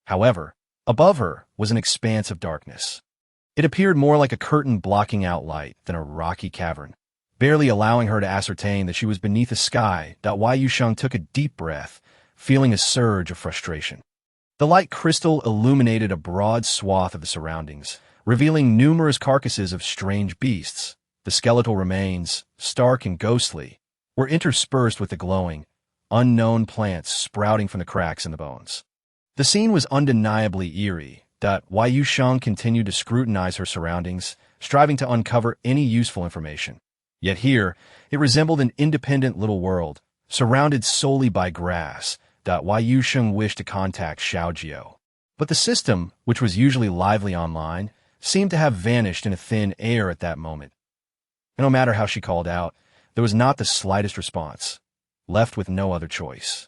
However, above her was an expanse of darkness. It appeared more like a curtain blocking out light than a rocky cavern, barely allowing her to ascertain that she was beneath a sky. Why Yu Sheng took a deep breath, feeling a surge of frustration. The light crystal illuminated a broad swath of the surroundings, revealing numerous carcasses of strange beasts. The skeletal remains, stark and ghostly, were interspersed with the glowing, unknown plants sprouting from the cracks in the bones. The scene was undeniably eerie. Why Yu Sheng continued to scrutinize her surroundings, striving to uncover any useful information. Yet here, it resembled an independent little world, surrounded solely by grass. Why Yu Sheng wished to contact Xiaojiao. But the system, which was usually lively online, seemed to have vanished into thin air at that moment. And no matter how she called out, there was not the slightest response. Left with no other choice,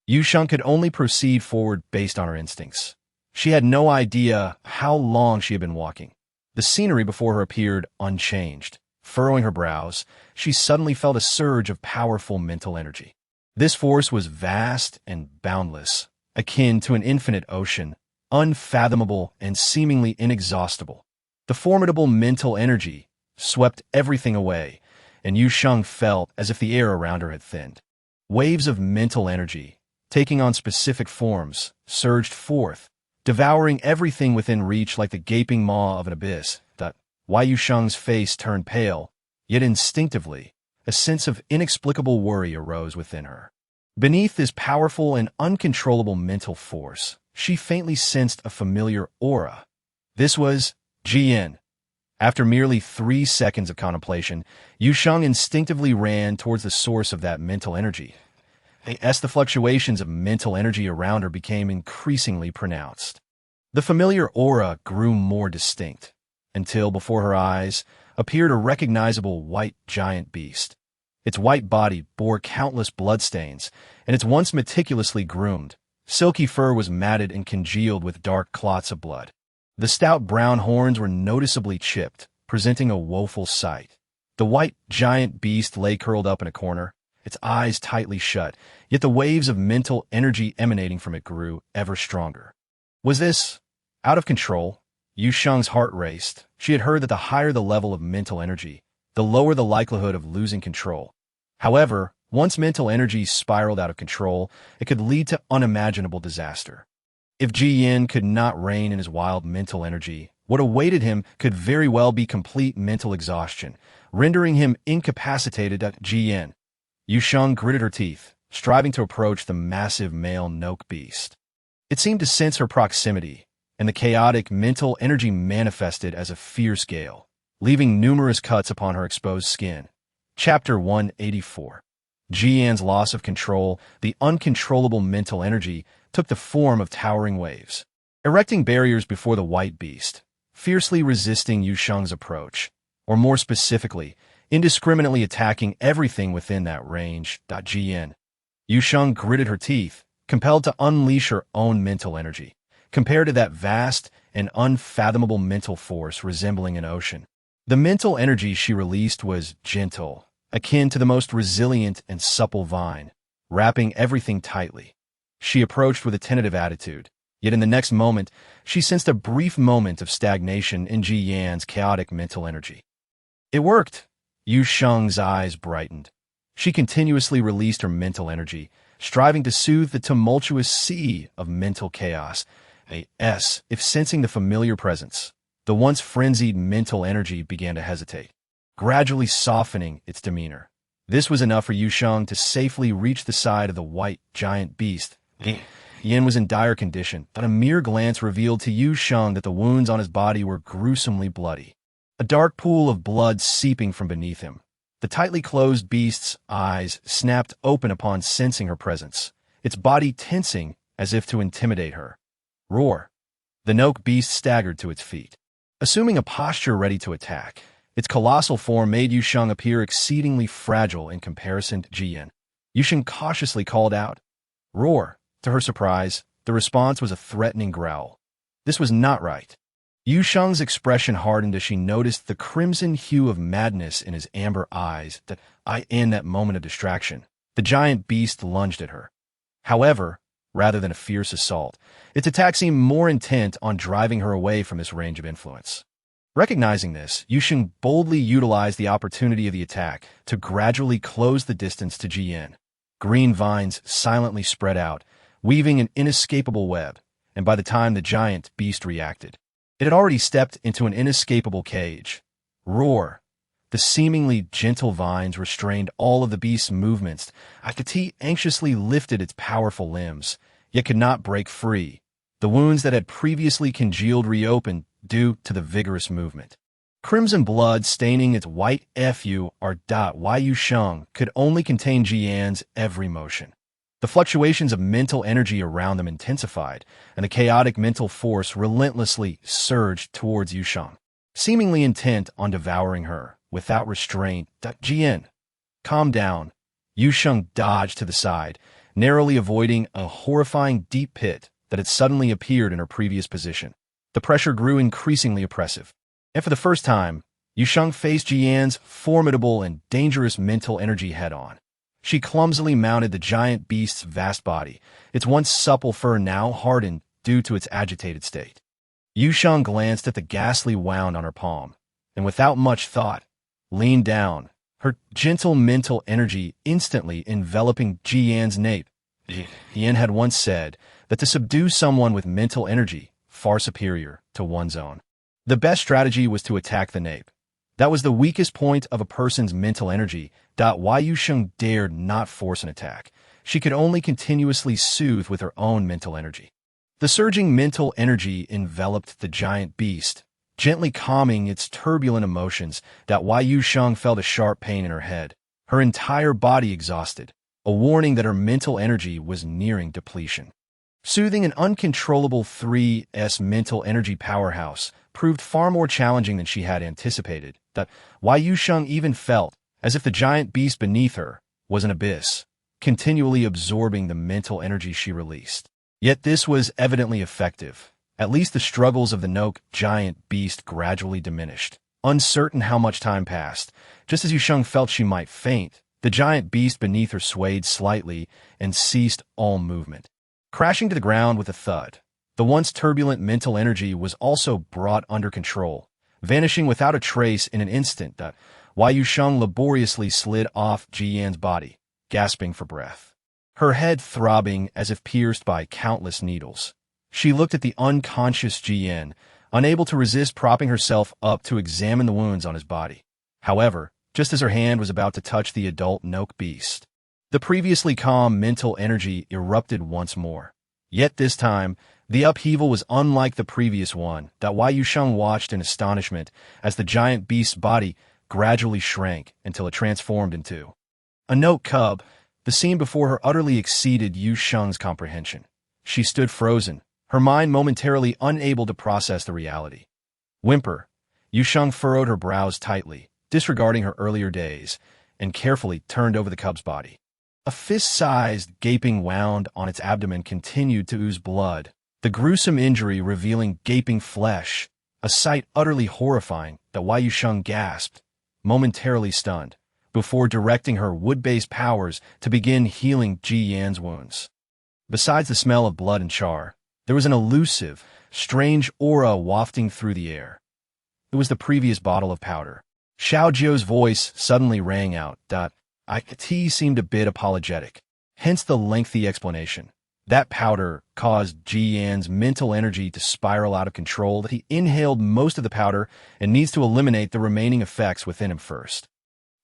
Yu Sheng could only proceed forward based on her instincts. She had no idea how long she had been walking. The scenery before her appeared unchanged. Furrowing her brows, she suddenly felt a surge of powerful mental energy. This force was vast and boundless, akin to an infinite ocean, unfathomable and seemingly inexhaustible. The formidable mental energy swept everything away, and Yu Sheng felt as if the air around her had thinned. Waves of mental energy, taking on specific forms, surged forth, devouring everything within reach like the gaping maw of an abyss. Why Yu Sheng's face turned pale, yet instinctively, a sense of inexplicable worry arose within her. Beneath this powerful and uncontrollable mental force, she faintly sensed a familiar aura. This was Jian. After merely 3 seconds of contemplation, Yu Sheng instinctively ran towards the source of that mental energy. As the fluctuations of mental energy around her became increasingly pronounced, the familiar aura grew more distinct, until before her eyes appeared a recognizable white giant beast. Its white body bore countless bloodstains, and its once meticulously groomed, silky fur was matted and congealed with dark clots of blood. The stout brown horns were noticeably chipped, presenting a woeful sight. The white giant beast lay curled up in a corner, its eyes tightly shut, yet the waves of mental energy emanating from it grew ever stronger. Was this out of control? Yu Sheng's heart raced. She had heard that the higher the level of mental energy, the lower the likelihood of losing control. However, once mental energy spiraled out of control, it could lead to unimaginable disaster. If Ji Yin could not rein in his wild mental energy, what awaited him could very well be complete mental exhaustion, rendering him incapacitated. Ji Yin. Yu Sheng gritted her teeth, striving to approach the massive male Noke beast. It seemed to sense her proximity, and the chaotic mental energy manifested as a fierce gale, leaving numerous cuts upon her exposed skin. Chapter 184. Ji Yan's loss of control, the uncontrollable mental energy, took the form of towering waves, erecting barriers before the white beast, fiercely resisting Yu Sheng's approach, or more specifically, indiscriminately attacking everything within that range. Ji Yin. Yu Sheng gritted her teeth, compelled to unleash her own mental energy, compared to that vast and unfathomable mental force resembling an ocean. The mental energy she released was gentle, akin to the most resilient and supple vine, wrapping everything tightly. She approached with a tentative attitude, yet in the next moment, she sensed a brief moment of stagnation in Ji Yan's chaotic mental energy. It worked! Yu Sheng's eyes brightened. She continuously released her mental energy, striving to soothe the tumultuous sea of mental chaos. If sensing the familiar presence, the once frenzied mental energy began to hesitate, gradually softening its demeanor. This was enough for Yu Sheng to safely reach the side of the white giant beast. Yin was in dire condition, but a mere glance revealed to Yu Sheng that the wounds on his body were gruesomely bloody, a dark pool of blood seeping from beneath him. The tightly closed beast's eyes snapped open upon sensing her presence, its body tensing as if to intimidate her. Roar! The Noke beast staggered to its feet, assuming a posture ready to attack. Its colossal form made Yu Sheng appear exceedingly fragile in comparison to Ji Yin. Yu Sheng cautiously called out, "Roar!" To her surprise, the response was a threatening growl. This was not right. Yu Sheng's expression hardened as she noticed the crimson hue of madness in his amber eyes. In that moment of distraction, the giant beast lunged at her. However, rather than a fierce assault, its attack seemed more intent on driving her away from this range of influence. Recognizing this, Yu Sheng boldly utilized the opportunity of the attack to gradually close the distance to Ji Yin. Green vines silently spread out, weaving an inescapable web, and by the time the giant beast reacted, it had already stepped into an inescapable cage. Roar! The seemingly gentle vines restrained all of the beast's movements. Akati anxiously lifted its powerful limbs, yet could not break free. The wounds that had previously congealed reopened due to the vigorous movement. Crimson blood staining its white Fu. Yu Sheng could only contain Ji Yan's every motion. The fluctuations of mental energy around them intensified, and the chaotic mental force relentlessly surged towards Yu Sheng, seemingly intent on devouring her without restraint. Ji Yin, calm down. Yu Sheng dodged to the side, narrowly avoiding a horrifying deep pit that had suddenly appeared in her previous position. The pressure grew increasingly oppressive, and for the first time, Yu Sheng faced Ji Yan's formidable and dangerous mental energy head-on. She clumsily mounted the giant beast's vast body, its once supple fur now hardened due to its agitated state. Yu Sheng glanced at the ghastly wound on her palm, and without much thought, leaned down, her gentle mental energy instantly enveloping Ji Yan's nape. Yin had once said that to subdue someone with mental energy far superior to one's own, the best strategy was to attack the nape. That was the weakest point of a person's mental energy. Yu Sheng dared not force an attack. She could only continuously soothe with her own mental energy. The surging mental energy enveloped the giant beast, gently calming its turbulent emotions. Yu Sheng felt a sharp pain in her head, her entire body exhausted, a warning that her mental energy was nearing depletion. Soothing an uncontrollable 3S mental energy powerhouse proved far more challenging than she had anticipated. Yu Sheng even felt as if the giant beast beneath her was an abyss, continually absorbing the mental energy she released. Yet this was evidently effective. At least the struggles of the giant beast gradually diminished. Uncertain how much time passed, just as Yu Sheng felt she might faint, the giant beast beneath her swayed slightly and ceased all movement. Crashing to the ground with a thud, the once turbulent mental energy was also brought under control, vanishing without a trace in an instant. Yu Sheng laboriously slid off Jiyan's body, gasping for breath, her head throbbing as if pierced by countless needles. She looked at the unconscious Jiyan, unable to resist propping herself up to examine the wounds on his body. However, just as her hand was about to touch the adult beast, the previously calm mental energy erupted once more. Yet this time, the upheaval was unlike the previous one. Yu Sheng watched in astonishment as the giant beast's body gradually shrank until it transformed into a cub. The scene before her utterly exceeded Yu Sheng's comprehension. She stood frozen, her mind momentarily unable to process the reality. Whimper. Yu Sheng furrowed her brows tightly, disregarding her earlier days, and carefully turned over the cub's body. A fist-sized gaping wound on its abdomen continued to ooze blood, the gruesome injury revealing gaping flesh, a sight utterly horrifying. Yu Sheng gasped, momentarily stunned, before directing her wood-based powers to begin healing Jiyan's wounds. Besides the smell of blood and char, there was an elusive, strange aura wafting through the air. It was the previous bottle of powder. Xiaojio's voice suddenly rang out. He seemed a bit apologetic, hence the lengthy explanation. That powder caused Jiyan's mental energy to spiral out of control. He inhaled most of the powder and needs to eliminate the remaining effects within him first.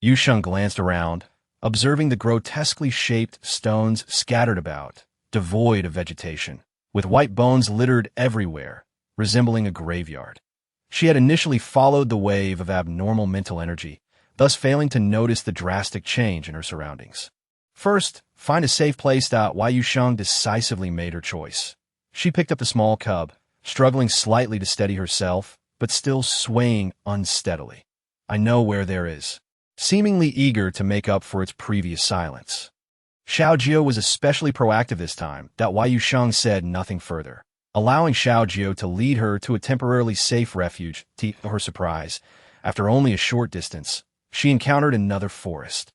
Yu Sheng glanced around, observing the grotesquely shaped stones scattered about, devoid of vegetation, with white bones littered everywhere, resembling a graveyard. She had initially followed the wave of abnormal mental energy, thus failing to notice the drastic change in her surroundings. First, find a safe place. Yu Sheng decisively made her choice. She picked up the small cub, struggling slightly to steady herself, but still swaying unsteadily. I know where there is. Seemingly eager to make up for its previous silence. Xiaojio was especially proactive this time. Yu Sheng said nothing further, allowing Xiaojio to lead her to a temporarily safe refuge. To her surprise, after only a short distance, she encountered another forest.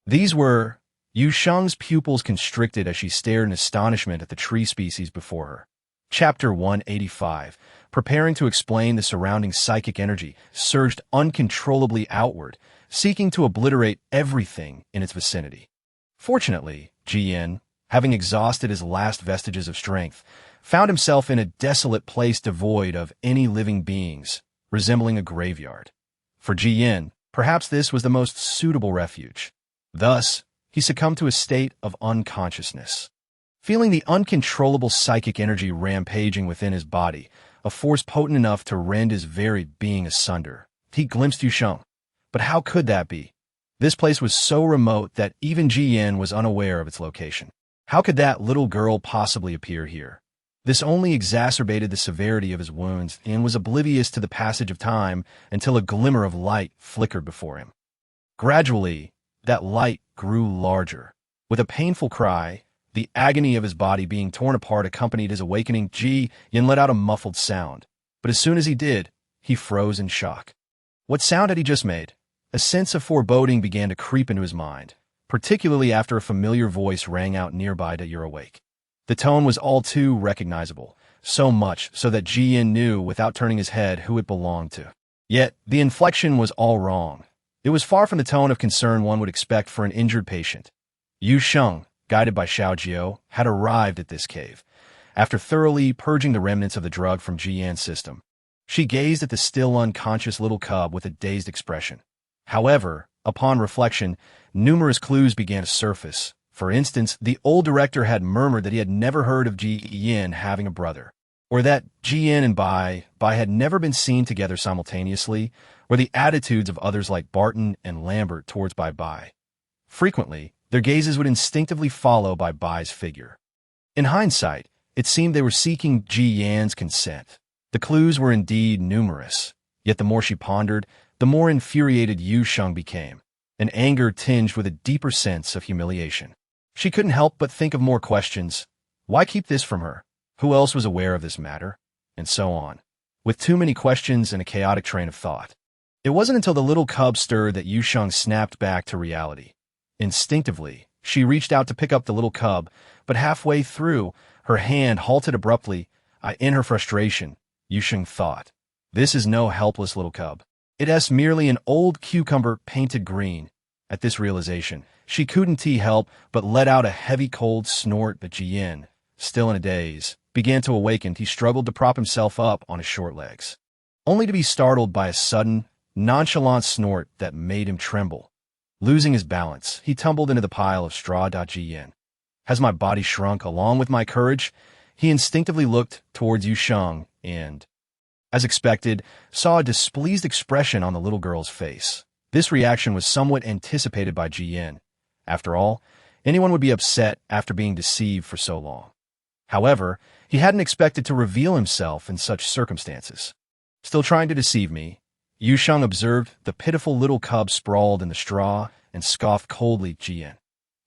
These were... Yu Sheng's pupils constricted as she stared in astonishment at the tree species before her. Chapter 185, preparing to explain the surrounding psychic energy, surged uncontrollably outward, seeking to obliterate everything in its vicinity. Fortunately, Jiyan, having exhausted his last vestiges of strength, found himself in a desolate place devoid of any living beings, resembling a graveyard. For Jiyan, perhaps this was the most suitable refuge. Thus, he succumbed to a state of unconsciousness. Feeling the uncontrollable psychic energy rampaging within his body, a force potent enough to rend his very being asunder, he glimpsed Yu Sheng. But how could that be? This place was so remote that even Jiyan was unaware of its location. How could that little girl possibly appear here? This only exacerbated the severity of his wounds and was oblivious to the passage of time until a glimmer of light flickered before him. Gradually, that light grew larger. With a painful cry, the agony of his body being torn apart accompanied his awakening, Jiyan let out a muffled sound. But as soon as he did, he froze in shock. What sound had he just made? A sense of foreboding began to creep into his mind, particularly after a familiar voice rang out nearby. You're awake. The tone was all too recognizable, so much so that Jiyan knew without turning his head who it belonged to. Yet, the inflection was all wrong. It was far from the tone of concern one would expect for an injured patient. Yu Sheng, guided by Xiaojio, had arrived at this cave, after thoroughly purging the remnants of the drug from Jiyan's system. She gazed at the still unconscious little cub with a dazed expression. However, upon reflection, numerous clues began to surface. For instance, the old director had murmured that he had never heard of Jiyan having a brother. or that Jian and Bai had never been seen together simultaneously, or the attitudes of others like Barton and Lambert towards Bai. Frequently, their gazes would instinctively follow Bai's figure. In hindsight, it seemed they were seeking Ji Yan's consent. The clues were indeed numerous, yet the more she pondered, the more infuriated Yu Sheng became, an anger tinged with a deeper sense of humiliation. She couldn't help but think of more questions. Why keep this from her? Who else was aware of this matter? And so on, with too many questions and a chaotic train of thought. It wasn't until the little cub stirred that Yu Sheng snapped back to reality. Instinctively, she reached out to pick up the little cub, but halfway through, her hand halted abruptly. In her frustration, Yu Sheng thought, "This is no helpless little cub. It is merely an old cucumber painted green." At this realization, she couldn't help but let out a heavy cold snort. But Jian, still in a daze, began to awaken. He struggled to prop himself up on his short legs, only to be startled by a sudden, nonchalant snort that made him tremble. Losing his balance, he tumbled into the pile of straw. Jian, has my body shrunk along with my courage? He instinctively looked towards Yu Sheng and, as expected, saw a displeased expression on the little girl's face. This reaction was somewhat anticipated by Jian. After all, anyone would be upset after being deceived for so long. However, he hadn't expected to reveal himself in such circumstances. "Still trying to deceive me?" Yu Sheng observed the pitiful little cub sprawled in the straw and scoffed coldly. "Jian,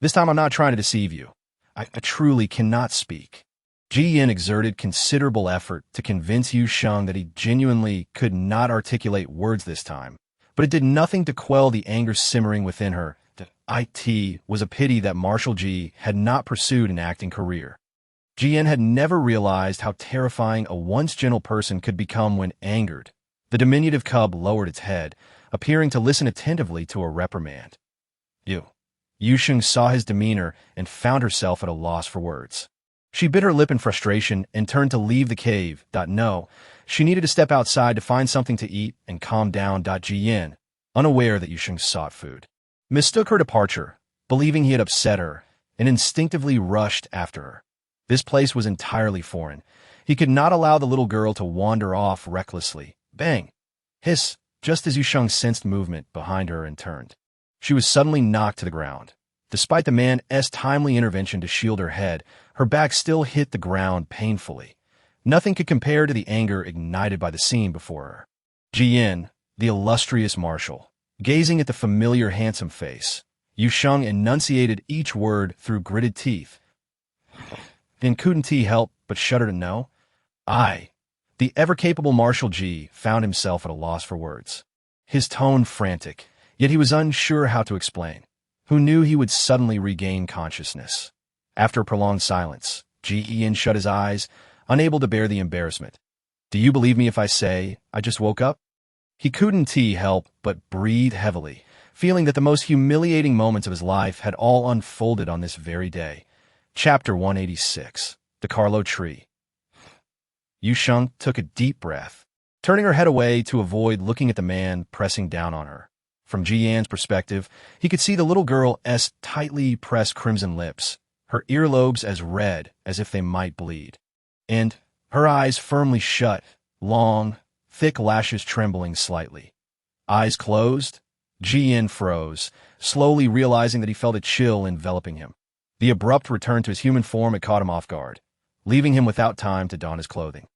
this time I'm not trying to deceive you. I truly cannot speak." Jian exerted considerable effort to convince Yu Sheng that he genuinely could not articulate words this time, but it did nothing to quell the anger simmering within her. It was a pity that Marshal Ji had not pursued an acting career. Jian had never realized how terrifying a once gentle person could become when angered. The diminutive cub lowered its head, appearing to listen attentively to a reprimand. Yu Sheng saw his demeanor and found herself at a loss for words. She bit her lip in frustration and turned to leave the cave. No, she needed to step outside to find something to eat and calm down. Jian, unaware that Yu Sheng sought food, mistook her departure, believing he had upset her, and instinctively rushed after her. This place was entirely foreign. He could not allow the little girl to wander off recklessly. Bang! Hiss! Just as Yu Sheng sensed movement behind her and turned, she was suddenly knocked to the ground. Despite the man's timely intervention to shield her head, her back still hit the ground painfully. Nothing could compare to the anger ignited by the scene before her. Jian, the illustrious marshal, gazing at the familiar handsome face, Yu Sheng enunciated each word through gritted teeth. Then couldn't he help but shudder to know? The ever-capable Marshal Ji found himself at a loss for words. His tone frantic, yet he was unsure how to explain. Who knew he would suddenly regain consciousness? After a prolonged silence, Jian shut his eyes, unable to bear the embarrassment. "Do you believe me if I say I just woke up?" He couldn't help but breathe heavily, feeling that the most humiliating moments of his life had all unfolded on this very day. Chapter 186. The Carlo Tree. Yu Sheng took a deep breath, turning her head away to avoid looking at the man pressing down on her. From Jian's perspective, he could see the little girl's tightly pressed crimson lips, her earlobes as red as if they might bleed, and her eyes firmly shut, long, thick lashes trembling slightly. Eyes closed, Jian froze, slowly realizing that he felt a chill enveloping him. The abrupt return to his human form had caught him off guard, leaving him without time to don his clothing.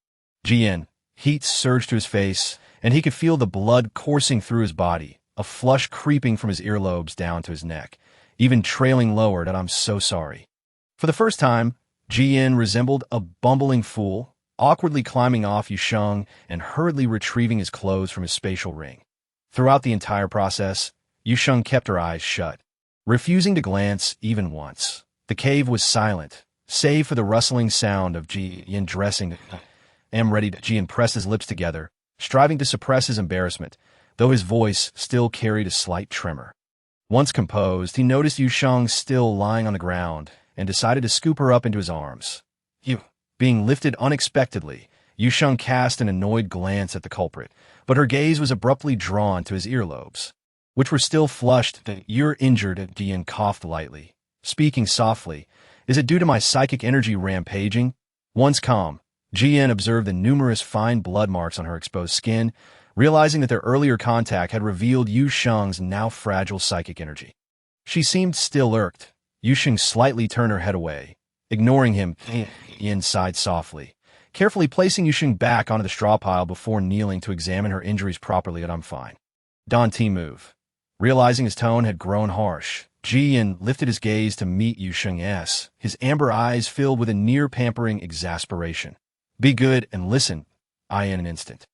Jian, heat surged to his face, and he could feel the blood coursing through his body, a flush creeping from his earlobes down to his neck, even trailing lower. "I'm so sorry." For the first time, Jian resembled a bumbling fool, awkwardly climbing off Yu Sheng and hurriedly retrieving his clothes from his spatial ring. Throughout the entire process, Yu Sheng kept her eyes shut, refusing to glance even once. The cave was silent, save for the rustling sound of Jian dressing. Jian pressed his lips together, striving to suppress his embarrassment, though his voice still carried a slight tremor. Once composed, he noticed Yu Sheng still lying on the ground and decided to scoop her up into his arms. Being lifted unexpectedly, Yu Sheng cast an annoyed glance at the culprit, but her gaze was abruptly drawn to his earlobes, which were still flushed. "You're injured," Jian coughed lightly, speaking softly. "Is it due to my psychic energy rampaging?" Once calm, Jian observed the numerous fine blood marks on her exposed skin, realizing that their earlier contact had revealed Yu Sheng's now fragile psychic energy. She seemed still irked. Yu Sheng slightly turned her head away, ignoring him. Yin sighed softly, carefully placing Yu Sheng back onto the straw pile before kneeling to examine her injuries properly. I'm fine. Don T move. Realizing his tone had grown harsh, Jian lifted his gaze to meet Yu Sheng's, his amber eyes filled with a near-pampering exasperation. Be good and listen. In an instant.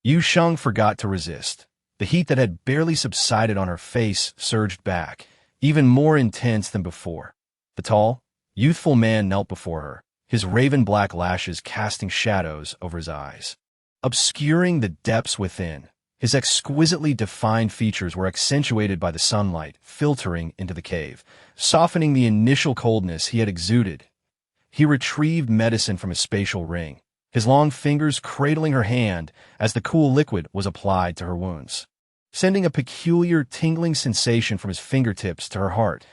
Yu Sheng forgot to resist. The heat that had barely subsided on her face surged back, even more intense than before. The tall, youthful man knelt before her, his raven-black lashes casting shadows over his eyes, obscuring the depths within. His exquisitely defined features were accentuated by the sunlight filtering into the cave, softening the initial coldness he had exuded. He retrieved medicine from his spatial ring, his long fingers cradling her hand as the cool liquid was applied to her wounds, sending a peculiar tingling sensation from his fingertips to her heart.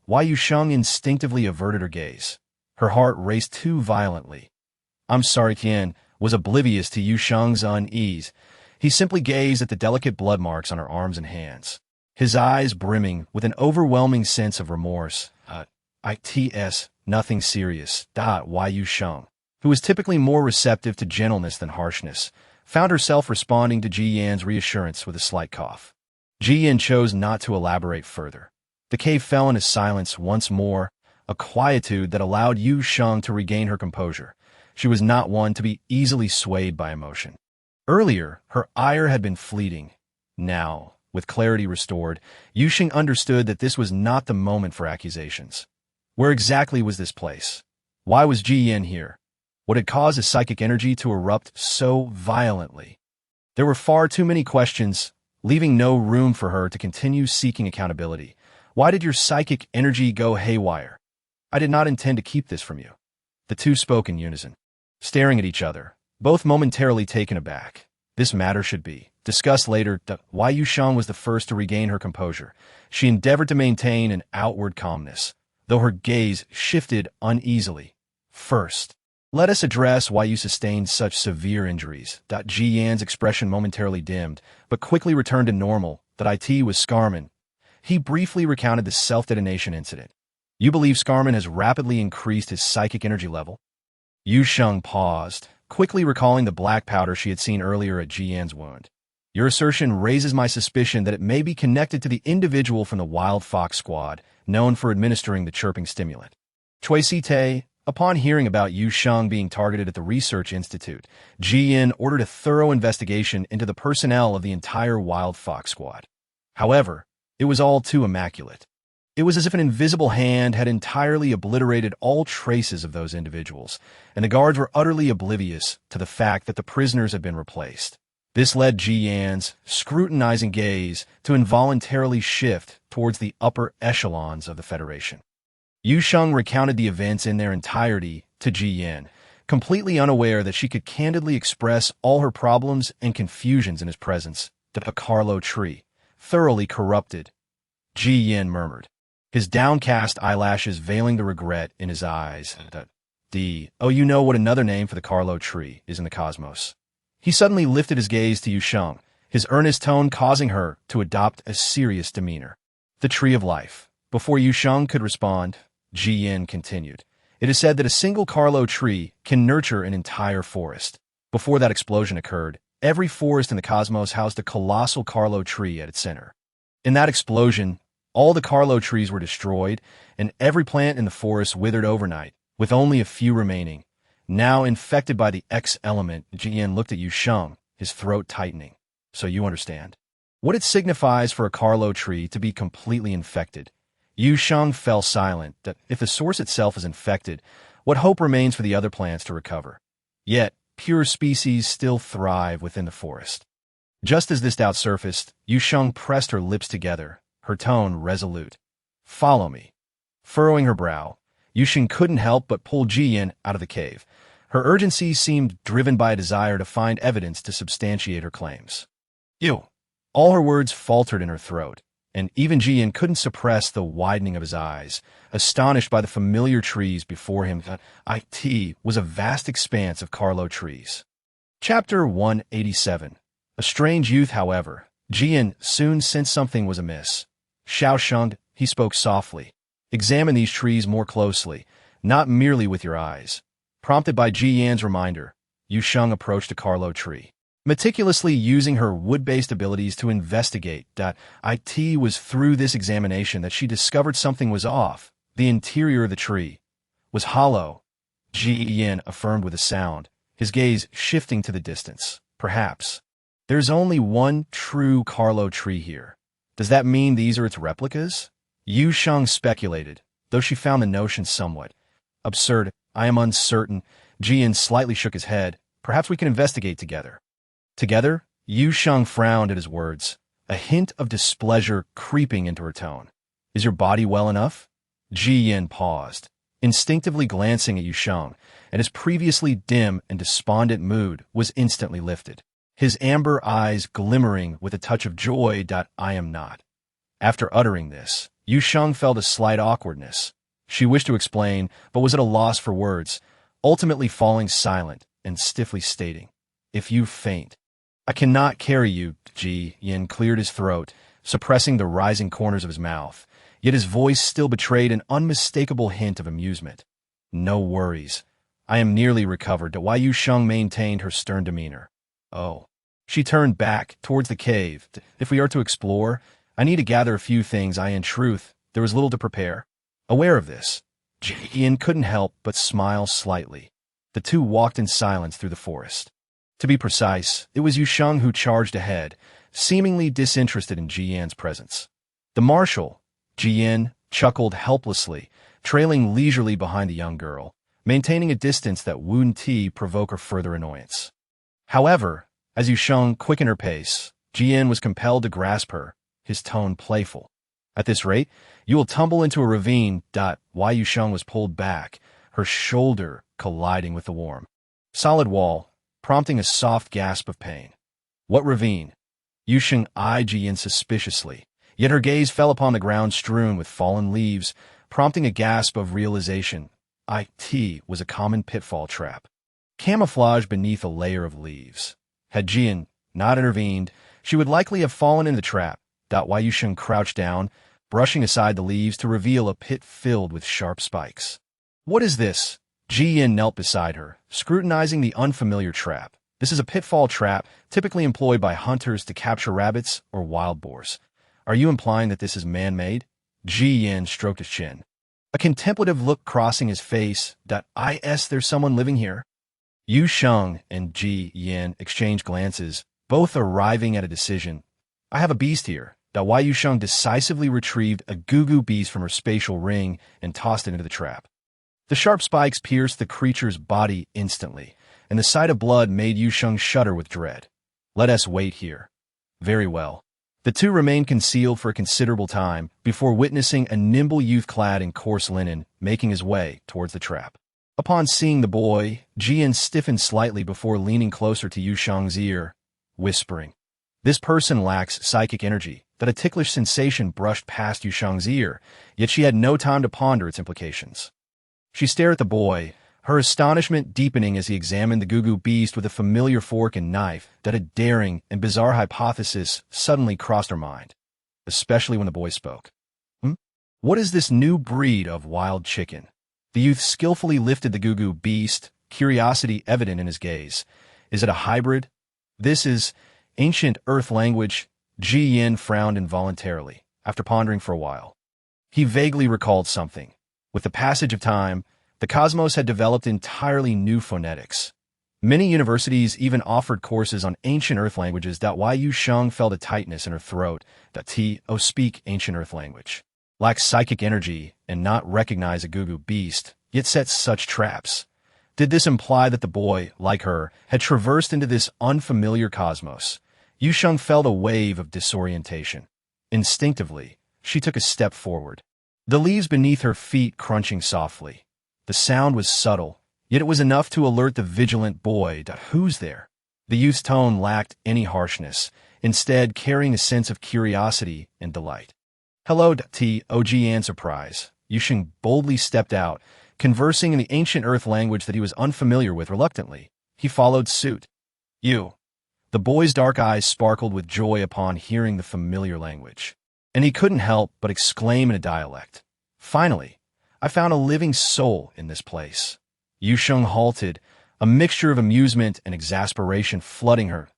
Yu Sheng instinctively averted her gaze. Her heart raced too violently. I'm sorry, Tian was oblivious to Yu Sheng's unease. He simply gazed at the delicate blood marks on her arms and hands, his eyes brimming with an overwhelming sense of remorse. Nothing serious. Yu Sheng, who was typically more receptive to gentleness than harshness, found herself responding to Ji Yan's reassurance with a slight cough. Ji Yan chose not to elaborate further. The cave fell into silence once more, a quietude that allowed Yu Sheng to regain her composure. She was not one to be easily swayed by emotion. Earlier, her ire had been fleeting. Now, with clarity restored, Yu Sheng understood that this was not the moment for accusations. Where exactly was this place? Why was Ji Yan here? What had caused his psychic energy to erupt so violently? There were far too many questions, leaving no room for her to continue seeking accountability. Why did your psychic energy go haywire? I did not intend to keep this from you. The two spoke in unison, staring at each other, both momentarily taken aback. This matter should be discussed later. Yu Sheng was the first to regain her composure. She endeavored to maintain an outward calmness, though her gaze shifted uneasily. First, let us address why you sustained such severe injuries. Ji Yan's expression momentarily dimmed, but quickly returned to normal. It was Scarman. He briefly recounted the self-detonation incident. You believe Scarman has rapidly increased his psychic energy level? Yu Sheng paused, quickly recalling the black powder she had seen earlier at Ji Yan's wound. Your assertion raises my suspicion that it may be connected to the individual from the Wild Fox Squad, known for administering the chirping stimulant. Chui Si-te, upon hearing about Yu Sheng being targeted at the Research Institute, Ji Yan ordered a thorough investigation into the personnel of the entire Wild Fox Squad. However, it was all too immaculate. It was as if an invisible hand had entirely obliterated all traces of those individuals, and the guards were utterly oblivious to the fact that the prisoners had been replaced. This led Ji Yan's scrutinizing gaze to involuntarily shift towards the upper echelons of the Federation. Yu Sheng recounted the events in their entirety to Ji Yan, completely unaware that she could candidly express all her problems and confusions in his presence. The Carlo tree, thoroughly corrupted, Ji Yan murmured, his downcast eyelashes veiling the regret in his eyes. You know what another name for the Carlo tree is in the cosmos. He suddenly lifted his gaze to Yu Sheng, his earnest tone causing her to adopt a serious demeanor. The tree of life. Before Yu Sheng could respond, Ji Yan continued. It is said that a single Carlo tree can nurture an entire forest. Before that explosion occurred, every forest in the cosmos housed a colossal Carlo tree at its center. In that explosion, all the Carlo trees were destroyed, and every plant in the forest withered overnight, with only a few remaining. Now infected by the X element, Ji Yan looked at Yu Sheng, his throat tightening. So you understand what it signifies for a Carlo tree to be completely infected. Yu Sheng fell silent. That if the source itself is infected, what hope remains for the other plants to recover? Yet, pure species still thrive within the forest. Just as this doubt surfaced, Yu Sheng pressed her lips together, her tone resolute. Follow me. Furrowing her brow, Yu Sheng couldn't help but pull Ji Yan out of the cave. Her urgency seemed driven by a desire to find evidence to substantiate her claims. Ew. All her words faltered in her throat. and even Jian couldn't suppress the widening of his eyes, astonished by the familiar trees before him. It was a vast expanse of Carlo trees. Chapter 187. A strange youth, however. Jian soon sensed something was amiss. Xiao Sheng, he spoke softly. Examine these trees more closely, not merely with your eyes. Prompted by Ji Yan's reminder, Yu Sheng approached a Carlo tree, meticulously using her wood-based abilities to investigate. It was through this examination that she discovered something was off. The interior of the tree was hollow. Ji Yan affirmed with a sound, his gaze shifting to the distance. Perhaps. There's only one true Carlo tree here. Does that mean these are its replicas? Yu Sheng speculated, though she found the notion somewhat absurd. I am uncertain. Jian slightly shook his head. Perhaps we can investigate together. Together? Yu Sheng frowned at his words, a hint of displeasure creeping into her tone. Is your body well enough? Ji Yan paused, instinctively glancing at Yu Sheng, and his previously dim and despondent mood was instantly lifted, his amber eyes glimmering with a touch of joy. I am not. After uttering this, Yu Sheng felt a slight awkwardness. She wished to explain, but was at a loss for words, ultimately falling silent and stiffly stating, If you faint, I cannot carry you. Ji Yan cleared his throat, suppressing the rising corners of his mouth, yet his voice still betrayed an unmistakable hint of amusement. No worries. I am nearly recovered. Why Yu Sheng maintained her stern demeanor. Oh. She turned back towards the cave. If we are to explore, I need to gather a few things. In truth, there was little to prepare. Aware of this, Ji Yan couldn't help but smile slightly. The two walked in silence through the forest. To be precise, it was Yu Sheng who charged ahead, seemingly disinterested in Ji Yan's presence. The marshal, Ji Yan, chuckled helplessly, trailing leisurely behind the young girl, maintaining a distance that wouldn't provoke her further annoyance. However, as Yu Sheng quickened her pace, Ji Yan was compelled to grasp her, his tone playful. At this rate, you will tumble into a ravine. Why Yu Sheng was pulled back, her shoulder colliding with the warm, solid wall, prompting a soft gasp of pain. What ravine? Yu Sheng eyed Ji Yan suspiciously, yet her gaze fell upon the ground strewn with fallen leaves, prompting a gasp of realization. It was a common pitfall trap, camouflaged beneath a layer of leaves. Had Ji Yan not intervened, she would likely have fallen in the trap. Why Yu Sheng crouched down, brushing aside the leaves to reveal a pit filled with sharp spikes. What is this? Ji Yan knelt beside her, scrutinizing the unfamiliar trap. This is a pitfall trap typically employed by hunters to capture rabbits or wild boars. Are you implying that this is man-made? Ji Yan stroked his chin, a contemplative look crossing his face. There's someone living here? Yu Sheng and Ji Yan exchanged glances, both arriving at a decision. I have a beast here. Why Yu Sheng decisively retrieved a goo beast from her spatial ring and tossed it into the trap. The sharp spikes pierced the creature's body instantly, and the sight of blood made Yu Sheng shudder with dread. Let us wait here. Very well. The two remained concealed for a considerable time before witnessing a nimble youth clad in coarse linen making his way towards the trap. Upon seeing the boy, Ji Yan stiffened slightly before leaning closer to Yu Sheng's ear, whispering, This person lacks psychic energy. That a ticklish sensation brushed past Yu Sheng's ear, yet she had no time to ponder its implications. She stared at the boy, her astonishment deepening as he examined the goo beast with a familiar fork and knife. A daring and bizarre hypothesis suddenly crossed her mind, especially when the boy spoke. What is this new breed of wild chicken? The youth skillfully lifted the goo beast, curiosity evident in his gaze. Is it a hybrid? This is ancient Earth language. Ji Yan frowned involuntarily, after pondering for a while. He vaguely recalled something. With the passage of time, the cosmos had developed entirely new phonetics. Many universities even offered courses on ancient Earth languages. Why Yu Sheng felt a tightness in her throat. Speak ancient Earth language. Lacks psychic energy and not recognize a goo beast, yet sets such traps. Did this imply that the boy, like her, had traversed into this unfamiliar cosmos? Yu Sheng felt a wave of disorientation. Instinctively, she took a step forward, the leaves beneath her feet crunching softly. The sound was subtle, yet it was enough to alert the vigilant boy. Who's there? The youth's tone lacked any harshness, instead carrying a sense of curiosity and delight. Hello, T.O.G. surprise. Yu Sheng boldly stepped out, conversing in the ancient earth language that he was unfamiliar with reluctantly. He followed suit. You. The boy's dark eyes sparkled with joy upon hearing the familiar language, and he couldn't help but exclaim in a dialect. Finally, I found a living soul in this place. Yu Sheng halted, a mixture of amusement and exasperation flooding her.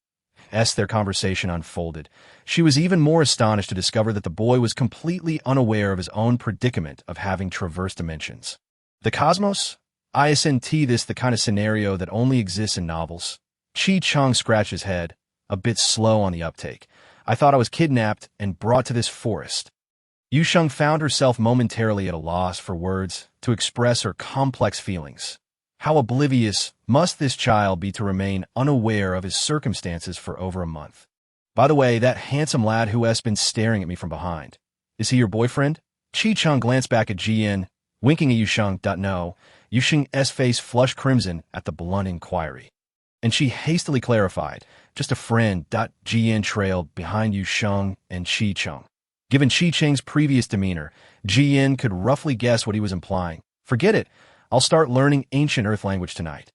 As their conversation unfolded, she was even more astonished to discover that the boy was completely unaware of his own predicament of having traversed dimensions. The cosmos? Isn't this the kind of scenario that only exists in novels? Chi Chung scratched his head, a bit slow on the uptake. I thought I was kidnapped and brought to this forest. Yu Sheng found herself momentarily at a loss for words to express her complex feelings. How oblivious must this child be to remain unaware of his circumstances for over a month? By the way, that handsome lad who has been staring at me from behind, is he your boyfriend? Chi Chung glanced back at Jian, winking at Yu Sheng. No, Yu Sheng's face flushed crimson at the blunt inquiry, and she hastily clarified, just a friend. Jian trailed behind Yu Sheng and Chi Chung. Given Chi Cheng's previous demeanor, Jian could roughly guess what he was implying. Forget it. I'll start learning ancient earth language tonight.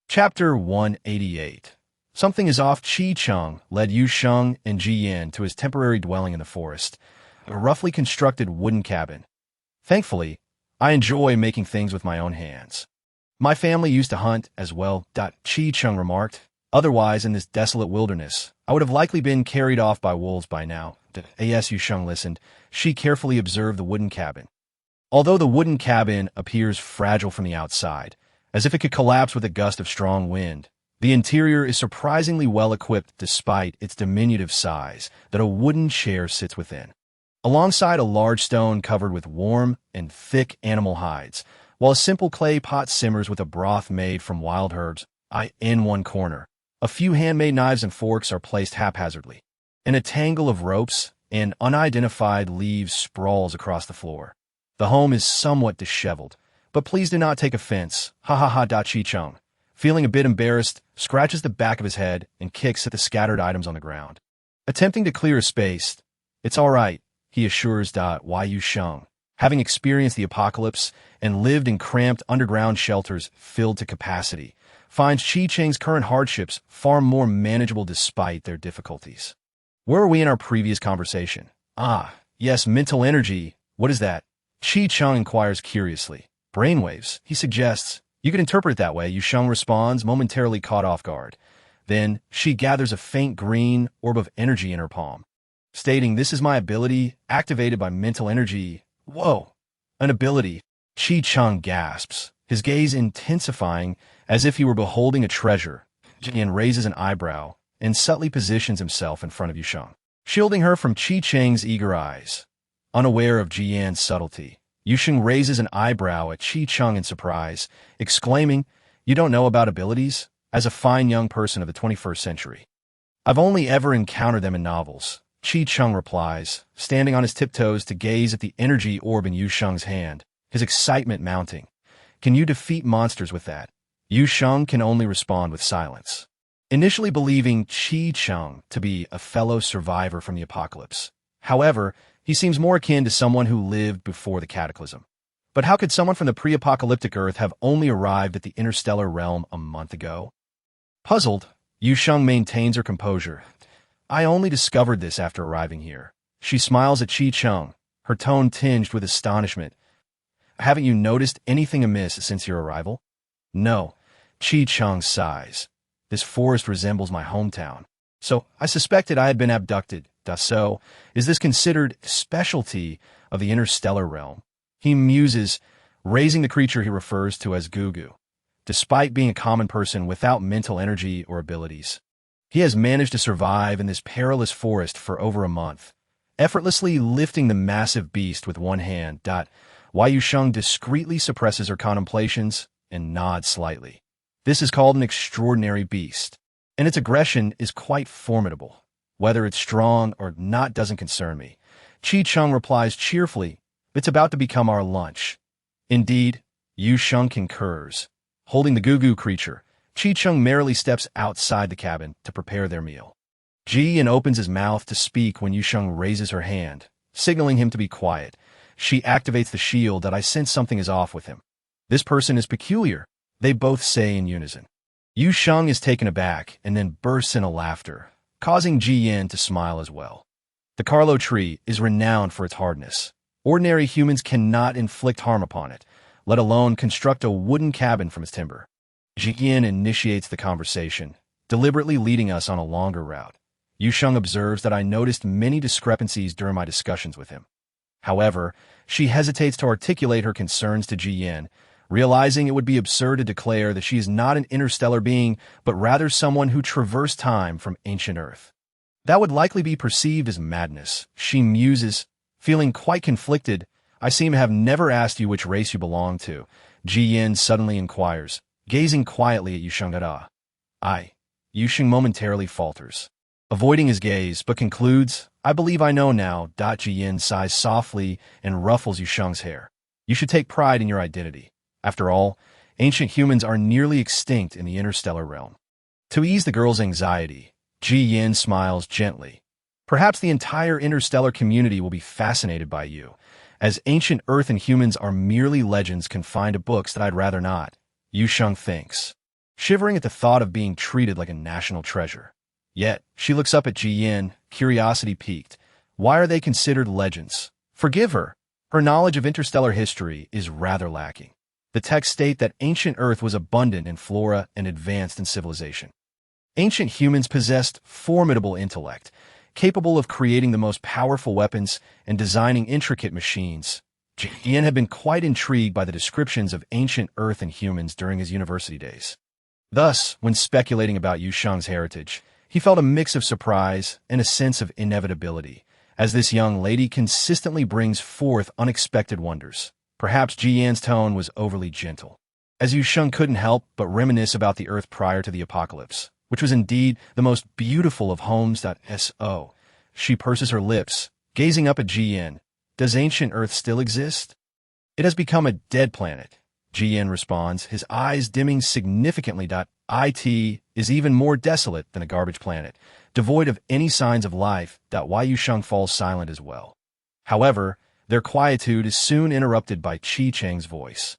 Chapter 188. Something is off. Chi Chung led Yu Sheng and Jian to his temporary dwelling in the forest, a roughly constructed wooden cabin. Thankfully, I enjoy making things with my own hands. My family used to hunt as well. Chi Chung remarked. Otherwise, in this desolate wilderness, I would have likely been carried off by wolves by now. As Yu Sheng listened, she carefully observed the wooden cabin. Although the wooden cabin appears fragile from the outside, as if it could collapse with a gust of strong wind, the interior is surprisingly well equipped despite its diminutive size that a wooden chair sits within. Alongside a large stone covered with warm and thick animal hides, while a simple clay pot simmers with a broth made from wild herbs, in one corner, a few handmade knives and forks are placed haphazardly. In a tangle of ropes and unidentified leaves sprawls across the floor. The home is somewhat disheveled, but please do not take offense. Chi Chung, feeling a bit embarrassed, scratches the back of his head and kicks at the scattered items on the ground. Attempting to clear a space, it's all right, he assures Yu Sheng. Having experienced the apocalypse and lived in cramped underground shelters filled to capacity, finds Chi Cheng's current hardships far more manageable despite their difficulties. Where were we in our previous conversation? Yes, mental energy. What is that? Chi Chung inquires curiously. Brainwaves, he suggests. You could interpret it that way, Yu Sheng responds, momentarily caught off guard. Then, she gathers a faint green orb of energy in her palm, stating, "This is my ability, activated by mental energy." Whoa! An ability. Chi Chung gasps, his gaze intensifying as if he were beholding a treasure. Jian raises an eyebrow and subtly positions himself in front of Yu Sheng, shielding her from Chi Cheng's eager eyes. Unaware of Jian's subtlety, Yu Sheng raises an eyebrow at Chi Chung in surprise, exclaiming, "You don't know about abilities? As a fine young person of the 21st century. I've only ever encountered them in novels," Chi Chung replies, standing on his tiptoes to gaze at the energy orb in Yu Sheng's hand, his excitement mounting. "Can you defeat monsters with that?" Yu Sheng can only respond with silence, initially believing Chi Chung to be a fellow survivor from the apocalypse. However, he seems more akin to someone who lived before the cataclysm. But how could someone from the pre-apocalyptic Earth have only arrived at the interstellar realm a month ago? Puzzled, Yu Sheng maintains her composure. "I only discovered this after arriving here." She smiles at Chi Chung, her tone tinged with astonishment. "Haven't you noticed anything amiss since your arrival?" "No." Chi Chung sighs. "This forest resembles my hometown. So I suspected I had been abducted. So, is this considered specialty of the interstellar realm?" He muses, raising the creature he refers to as Gugu. Despite being a common person without mental energy or abilities, he has managed to survive in this perilous forest for over a month, effortlessly lifting the massive beast with one hand. Yu Sheng discreetly suppresses her contemplations and nods slightly. This is called an extraordinary beast, and its aggression is quite formidable. Whether it's strong or not doesn't concern me. Chi Chung replies cheerfully, "It's about to become our lunch." Indeed, Yu Sheng concurs. Holding the Gugu creature, Chi Chung merrily steps outside the cabin to prepare their meal. Jian opens his mouth to speak when Yu Sheng raises her hand, signaling him to be quiet. She activates the shield that I sense something is off with him. This person is peculiar, they both say in unison. Yu Sheng is taken aback and then bursts into laughter, causing Ji Yin to smile as well. The Carlo tree is renowned for its hardness. Ordinary humans cannot inflict harm upon it, let alone construct a wooden cabin from its timber. Ji Yin initiates the conversation, deliberately leading us on a longer route. Yu Sheng observes that I noticed many discrepancies during my discussions with him. However, she hesitates to articulate her concerns to Ji Yin, realizing it would be absurd to declare that she is not an interstellar being, but rather someone who traversed time from ancient Earth. That would likely be perceived as madness, she muses. Feeling quite conflicted, I seem to have never asked you which race you belong to. Ji Yin suddenly inquires, gazing quietly at Yu Sheng. Yu Sheng momentarily falters, avoiding his gaze, but concludes, I believe I know now. Ji Yin sighs softly and ruffles Yu Sheng's hair. You should take pride in your identity. After all, ancient humans are nearly extinct in the interstellar realm. To ease the girl's anxiety, Ji Yin smiles gently. Perhaps the entire interstellar community will be fascinated by you, as ancient Earth and humans are merely legends confined to books that I'd rather not, Yu Sheng thinks, shivering at the thought of being treated like a national treasure. Yet, she looks up at Ji Yin, curiosity piqued. Why are they considered legends? Forgive her. Her knowledge of interstellar history is rather lacking. The texts state that ancient Earth was abundant in flora and advanced in civilization. Ancient humans possessed formidable intellect, capable of creating the most powerful weapons and designing intricate machines. Ji Yin had been quite intrigued by the descriptions of ancient Earth and humans during his university days. Thus, when speculating about Yu Sheng's heritage, he felt a mix of surprise and a sense of inevitability, as this young lady consistently brings forth unexpected wonders. Perhaps Ji Yin's tone was overly gentle, as Yu Sheng couldn't help but reminisce about the Earth prior to the apocalypse, which was indeed the most beautiful of homes. She purses her lips, gazing up at Ji Yin. Does ancient Earth still exist? It has become a dead planet, Ji Yin responds, his eyes dimming significantly. It is even more desolate than a garbage planet, devoid of any signs of life. Yu Sheng falls silent as well. However, their quietude is soon interrupted by Qi Cheng's voice.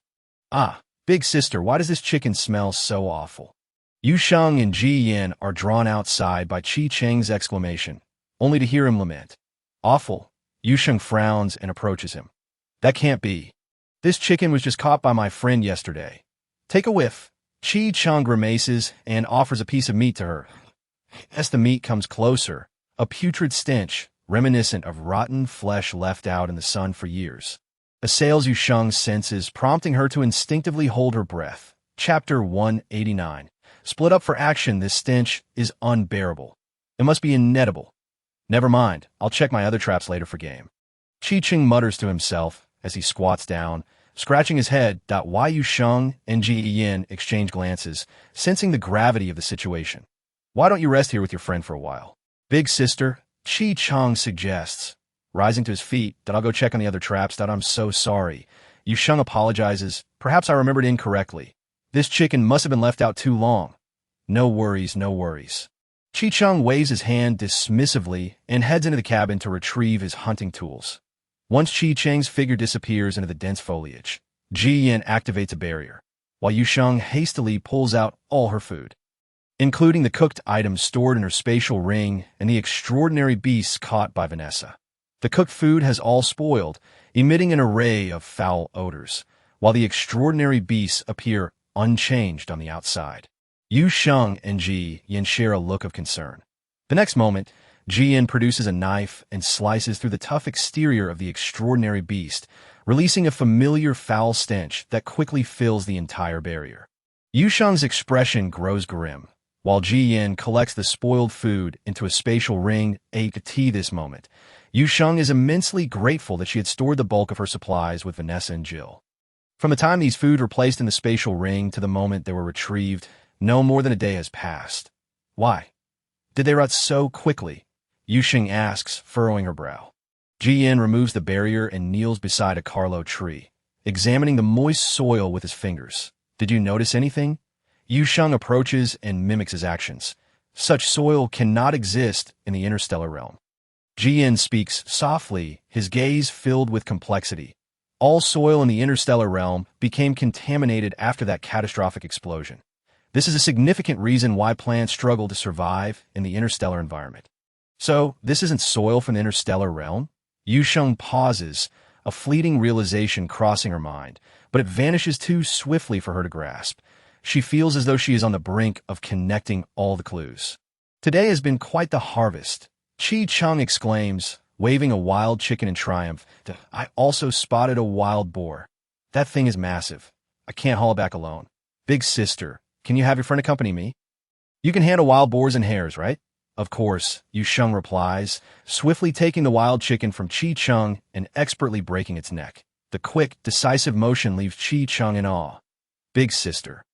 Big sister, why does this chicken smell so awful? Yu Sheng and Ji Yin are drawn outside by Qi Cheng's exclamation, only to hear him lament. Awful. Yu Sheng frowns and approaches him. That can't be. This chicken was just caught by my friend yesterday. Take a whiff. Qi Cheng grimaces and offers a piece of meat to her. As the meat comes closer, a putrid stench, reminiscent of rotten flesh left out in the sun for years, assails Yu Sheng's senses, prompting her to instinctively hold her breath. Chapter 189. Split up for action, this stench is unbearable. It must be inedible. Never mind, I'll check my other traps later for game. Qi Cheng mutters to himself as he squats down, scratching his head. Yu Sheng and Ji Yin exchange glances, sensing the gravity of the situation. Why don't you rest here with your friend for a while? Big sister, Qi Cheng suggests, rising to his feet. I'll go check on the other traps. I'm so sorry. Yu Sheng apologizes. Perhaps I remembered incorrectly. This chicken must have been left out too long. No worries, no worries. Qi Cheng waves his hand dismissively and heads into the cabin to retrieve his hunting tools. Once Qi Cheng's figure disappears into the dense foliage, Ji Yin activates a barrier, while Yu Sheng hastily pulls out all her food, including the cooked items stored in her spatial ring and the extraordinary beasts caught by Vanessa. The cooked food has all spoiled, emitting an array of foul odors, while the extraordinary beasts appear unchanged on the outside. Yu Sheng and Ji Yin share a look of concern. The next moment, Ji Yin produces a knife and slices through the tough exterior of the extraordinary beast, releasing a familiar foul stench that quickly fills the entire barrier. Yu Sheng's expression grows grim, while Ji Yin collects the spoiled food into a spatial ring. This moment, Yu Sheng is immensely grateful that she had stored the bulk of her supplies with Vanessa and Jill. From the time these food were placed in the spatial ring to the moment they were retrieved, no more than a day has passed. Why? Did they rot so quickly? Yu Sheng asks, furrowing her brow. Ji Yin removes the barrier and kneels beside a Carlo tree, examining the moist soil with his fingers. Did you notice anything? Yu Sheng approaches and mimics his actions. Such soil cannot exist in the interstellar realm. Jian speaks softly, his gaze filled with complexity. All soil in the interstellar realm became contaminated after that catastrophic explosion. This is a significant reason why plants struggle to survive in the interstellar environment. So, this isn't soil from the interstellar realm? Yu Sheng pauses, a fleeting realization crossing her mind, but it vanishes too swiftly for her to grasp. She feels as though she is on the brink of connecting all the clues. Today has been quite the harvest. Chi Chung exclaims, waving a wild chicken in triumph. I also spotted a wild boar. That thing is massive. I can't haul it back alone. Big sister, can you have your friend accompany me? You can handle wild boars and hares, right? Of course, Yu Sheng replies, swiftly taking the wild chicken from Chi Chung and expertly breaking its neck. The quick, decisive motion leaves Chi Chung in awe. Big sister.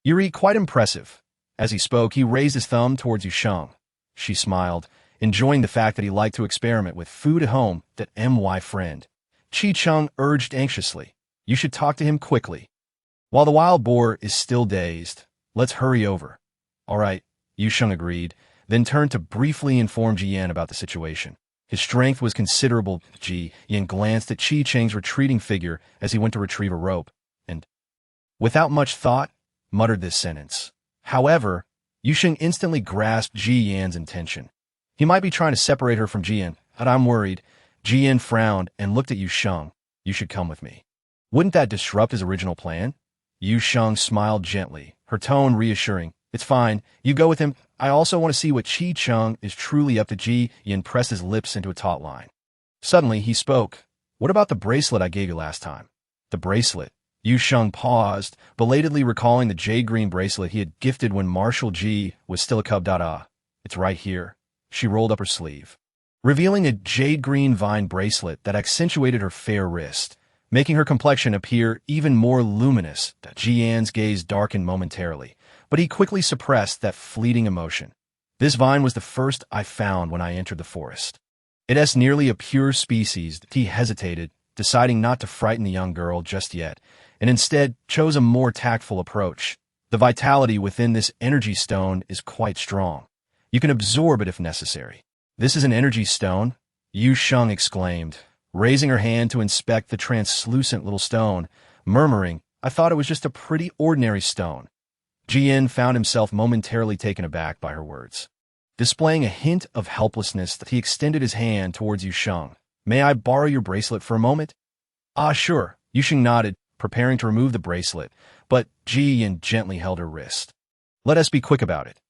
Yuri, quite impressive. As he spoke, he raised his thumb towards Yu Sheng. She smiled, enjoying the fact that he liked to experiment with food at home. That my friend. Chi Chung urged anxiously. You should talk to him quickly. While the wild boar is still dazed, let's hurry over. All right, Yu Sheng agreed, then turned to briefly inform Jian about the situation. His strength was considerable. Jian glanced at Chi Cheng's retreating figure as he went to retrieve a rope, and, without much thought, muttered this sentence. However, Yu Sheng instantly grasped Jian's intention. He might be trying to separate her from Jian, but I'm worried. Jian frowned and looked at Yu Sheng. You should come with me. Wouldn't that disrupt his original plan? Yu Sheng smiled gently, her tone reassuring. It's fine. You go with him. I also want to see what Chi Chung is truly up to. Jian pressed his lips into a taut line. Suddenly, he spoke. What about the bracelet I gave you last time? The bracelet. Yu Sheng paused, belatedly recalling the jade-green bracelet he had gifted when Marshal Ji was still a cub. It's right here. She rolled up her sleeve, revealing a jade-green vine bracelet that accentuated her fair wrist, making her complexion appear even more luminous. Jian's gaze darkened momentarily, but he quickly suppressed that fleeting emotion. This vine was the first I found when I entered the forest. It is nearly a pure species. He hesitated, deciding not to frighten the young girl just yet, and instead chose a more tactful approach. The vitality within this energy stone is quite strong. You can absorb it if necessary. This is an energy stone? Yu Sheng exclaimed, raising her hand to inspect the translucent little stone, murmuring, I thought it was just a pretty ordinary stone. Jian found himself momentarily taken aback by her words. Displaying a hint of helplessness, he extended his hand towards Yu Sheng. May I borrow your bracelet for a moment? Ah, sure. Yu Sheng nodded, preparing to remove the bracelet, but Jian gently held her wrist. Let us be quick about it.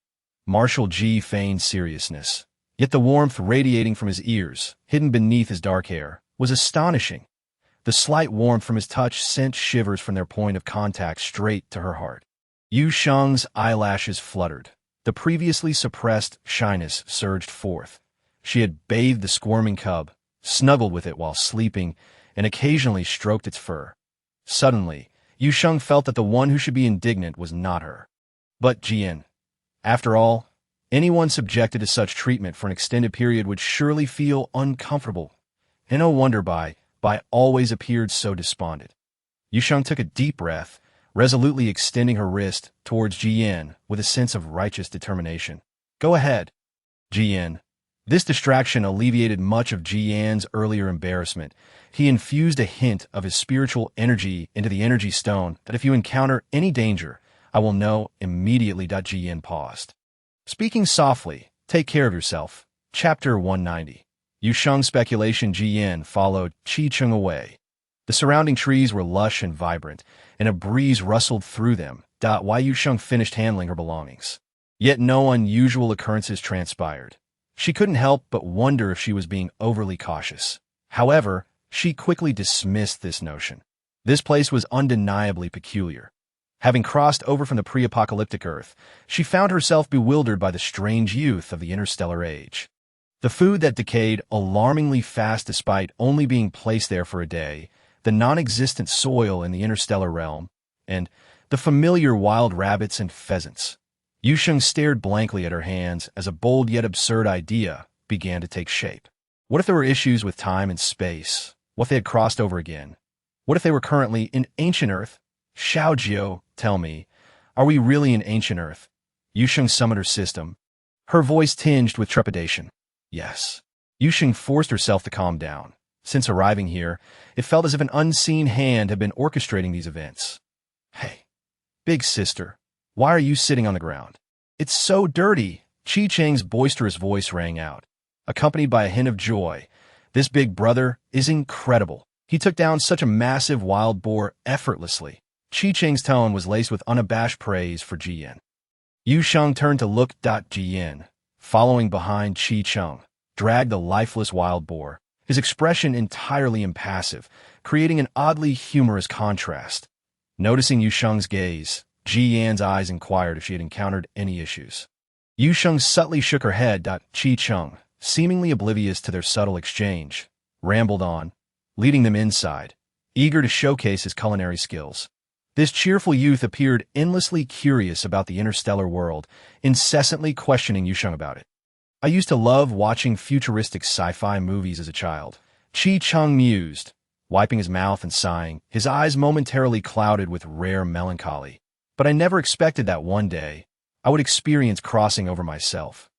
Marshal Ji feigned seriousness, yet the warmth radiating from his ears, hidden beneath his dark hair, was astonishing. The slight warmth from his touch sent shivers from their point of contact straight to her heart. Yu Sheng's eyelashes fluttered. The previously suppressed shyness surged forth. She had bathed the squirming cub, snuggled with it while sleeping, and occasionally stroked its fur. Suddenly, Yu Sheng felt that the one who should be indignant was not her, but Jian. After all, anyone subjected to such treatment for an extended period would surely feel uncomfortable, and no wonder Bai always appeared so despondent. Yu Sheng took a deep breath, resolutely extending her wrist towards Jian with a sense of righteous determination. Go ahead, Jian. This distraction alleviated much of Jian's earlier embarrassment. He infused a hint of his spiritual energy into the energy stone that if you encounter any danger, I will know immediately. Jian paused. Speaking softly, take care of yourself. Chapter 190. Yu Sheng's speculation. Jian followed Chi Chung away. The surrounding trees were lush and vibrant, and a breeze rustled through them, while Yu Sheng finished handling her belongings. Yet no unusual occurrences transpired. She couldn't help but wonder if she was being overly cautious. However, she quickly dismissed this notion. This place was undeniably peculiar. Having crossed over from the pre-apocalyptic Earth, she found herself bewildered by the strange youth of the interstellar age. The food that decayed alarmingly fast despite only being placed there for a day, the non-existent soil in the interstellar realm, and the familiar wild rabbits and pheasants. Yu Sheng stared blankly at her hands as a bold yet absurd idea began to take shape. What if there were issues with time and space? What if they had crossed over again? What if they were currently in ancient Earth? Xiaojiu, tell me, are we really in ancient Earth? Yu Sheng summoned her system, her voice tinged with trepidation. Yes. Yu Sheng forced herself to calm down. Since arriving here, it felt as if an unseen hand had been orchestrating these events. Hey, big sister, why are you sitting on the ground? It's so dirty. Qi Cheng's boisterous voice rang out, accompanied by a hint of joy. This big brother is incredible. He took down such a massive wild boar effortlessly. Qi Cheng's tone was laced with unabashed praise for Ji Yan. Yu Sheng turned to look. Ji Yan, following behind Qi Cheng, dragged the lifeless wild boar, his expression entirely impassive, creating an oddly humorous contrast. Noticing Yu Sheng's gaze, Ji Yan's eyes inquired if she had encountered any issues. Yu Sheng subtly shook her head. Qi Cheng, seemingly oblivious to their subtle exchange, rambled on, leading them inside, eager to showcase his culinary skills. This cheerful youth appeared endlessly curious about the interstellar world, incessantly questioning Yu Sheng about it. I used to love watching futuristic sci-fi movies as a child, Qi Cheng mused, wiping his mouth and sighing, his eyes momentarily clouded with rare melancholy. But I never expected that one day I would experience crossing over myself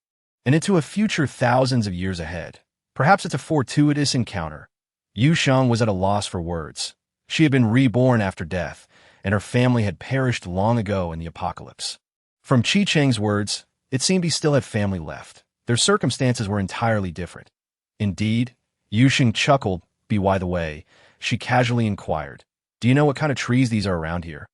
and into a future thousands of years ahead. Perhaps it's a fortuitous encounter. Yu Sheng was at a loss for words. She had been reborn after death, and her family had perished long ago in the apocalypse. From Qi Cheng's words, it seemed he still had family left. Their circumstances were entirely different. Indeed, Yu Sheng chuckled. By the way, she casually inquired, do you know what kind of trees these are around here?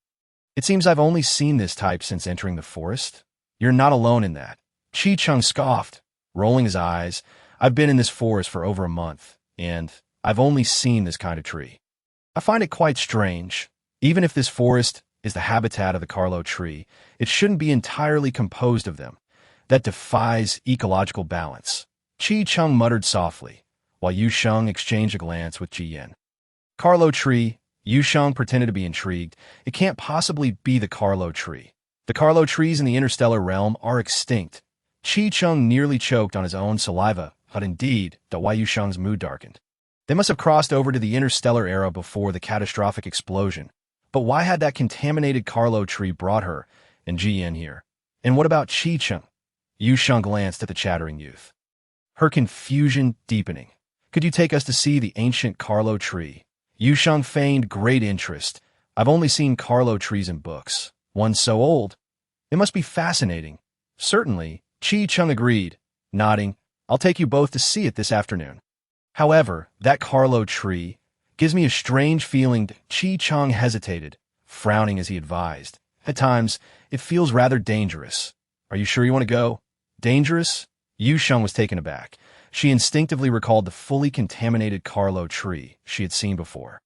It seems I've only seen this type since entering the forest. You're not alone in that. Qi Cheng scoffed, rolling his eyes. I've been in this forest for over a month, and I've only seen this kind of tree. I find it quite strange. Even if this forest is the habitat of the Carlo tree, it shouldn't be entirely composed of them. That defies ecological balance. Qi Cheng muttered softly, while Yu Sheng exchanged a glance with Ji Yan. Carlo tree, Yu Sheng pretended to be intrigued. It can't possibly be the Carlo tree. The Carlo trees in the interstellar realm are extinct. Qi Cheng nearly choked on his own saliva, but indeed, why Yu Sheng's mood darkened. They must have crossed over to the interstellar era before the catastrophic explosion. But why had that contaminated Carlo tree brought her and Ji Yan here? And what about Qi Cheng? Yu Sheng glanced at the chattering youth, her confusion deepening. Could you take us to see the ancient Carlo tree? Yu Sheng feigned great interest. I've only seen Carlo trees in books. One so old. It must be fascinating. Certainly, Qi Cheng agreed, nodding. I'll take you both to see it this afternoon. However, that Carlo tree gives me a strange feeling. Qi Cheng hesitated, frowning as he advised. At times, it feels rather dangerous. Are you sure you want to go? Dangerous? Yu Sheng was taken aback. She instinctively recalled the fully contaminated Carlo tree she had seen before.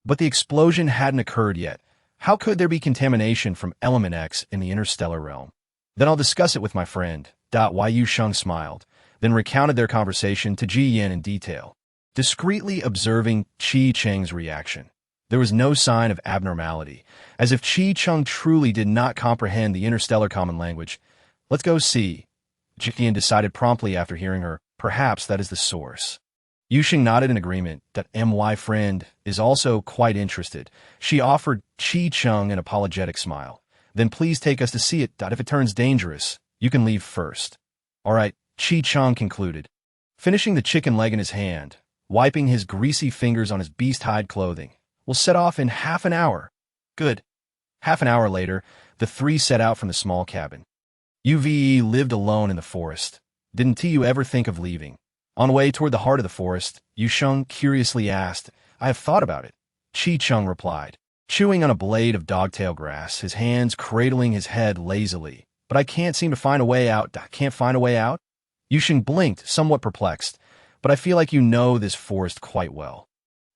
But the explosion hadn't occurred yet. How could there be contamination from element X in the interstellar realm? Then I'll discuss it with my friend. Yu Sheng smiled, then recounted their conversation to Ji Yan in detail, discreetly observing Qi Cheng's reaction. There was no sign of abnormality, as if Qi Cheng truly did not comprehend the interstellar common language. Let's go see. Ji Yan decided promptly after hearing her. Perhaps that is the source. Yu Sheng nodded in agreement. My friend is also quite interested. She offered Qi Cheng an apologetic smile. Then please take us to see it. If it turns dangerous, you can leave first. All right, Qi Cheng concluded, finishing the chicken leg in his hand, wiping his greasy fingers on his beast-hide clothing. We'll set off in half an hour. Good. Half an hour later, the three set out from the small cabin. Uve lived alone in the forest. Didn't you ever think of leaving? On the way toward the heart of the forest, Yu Sheng curiously asked. I have thought about it. Qi Cheng replied, chewing on a blade of dogtail grass, his hands cradling his head lazily. But I can't seem to find a way out. I can't find a way out? Yu Sheng blinked, somewhat perplexed. But I feel like you know this forest quite well.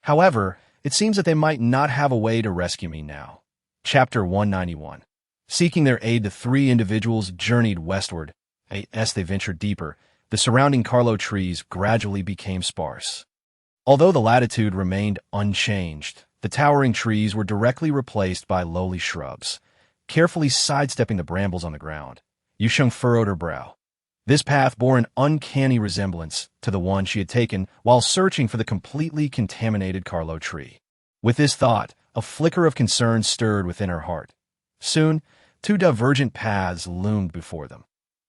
However, it seems that they might not have a way to rescue me now. Chapter 191. Seeking their aid, the three individuals journeyed westward. As they ventured deeper, the surrounding Carlo trees gradually became sparse. Although the latitude remained unchanged, the towering trees were directly replaced by lowly shrubs, carefully sidestepping the brambles on the ground. Yu Sheng furrowed her brow. This path bore an uncanny resemblance to the one she had taken while searching for the completely contaminated Carlo tree. With this thought, a flicker of concern stirred within her heart. Soon, two divergent paths loomed before them.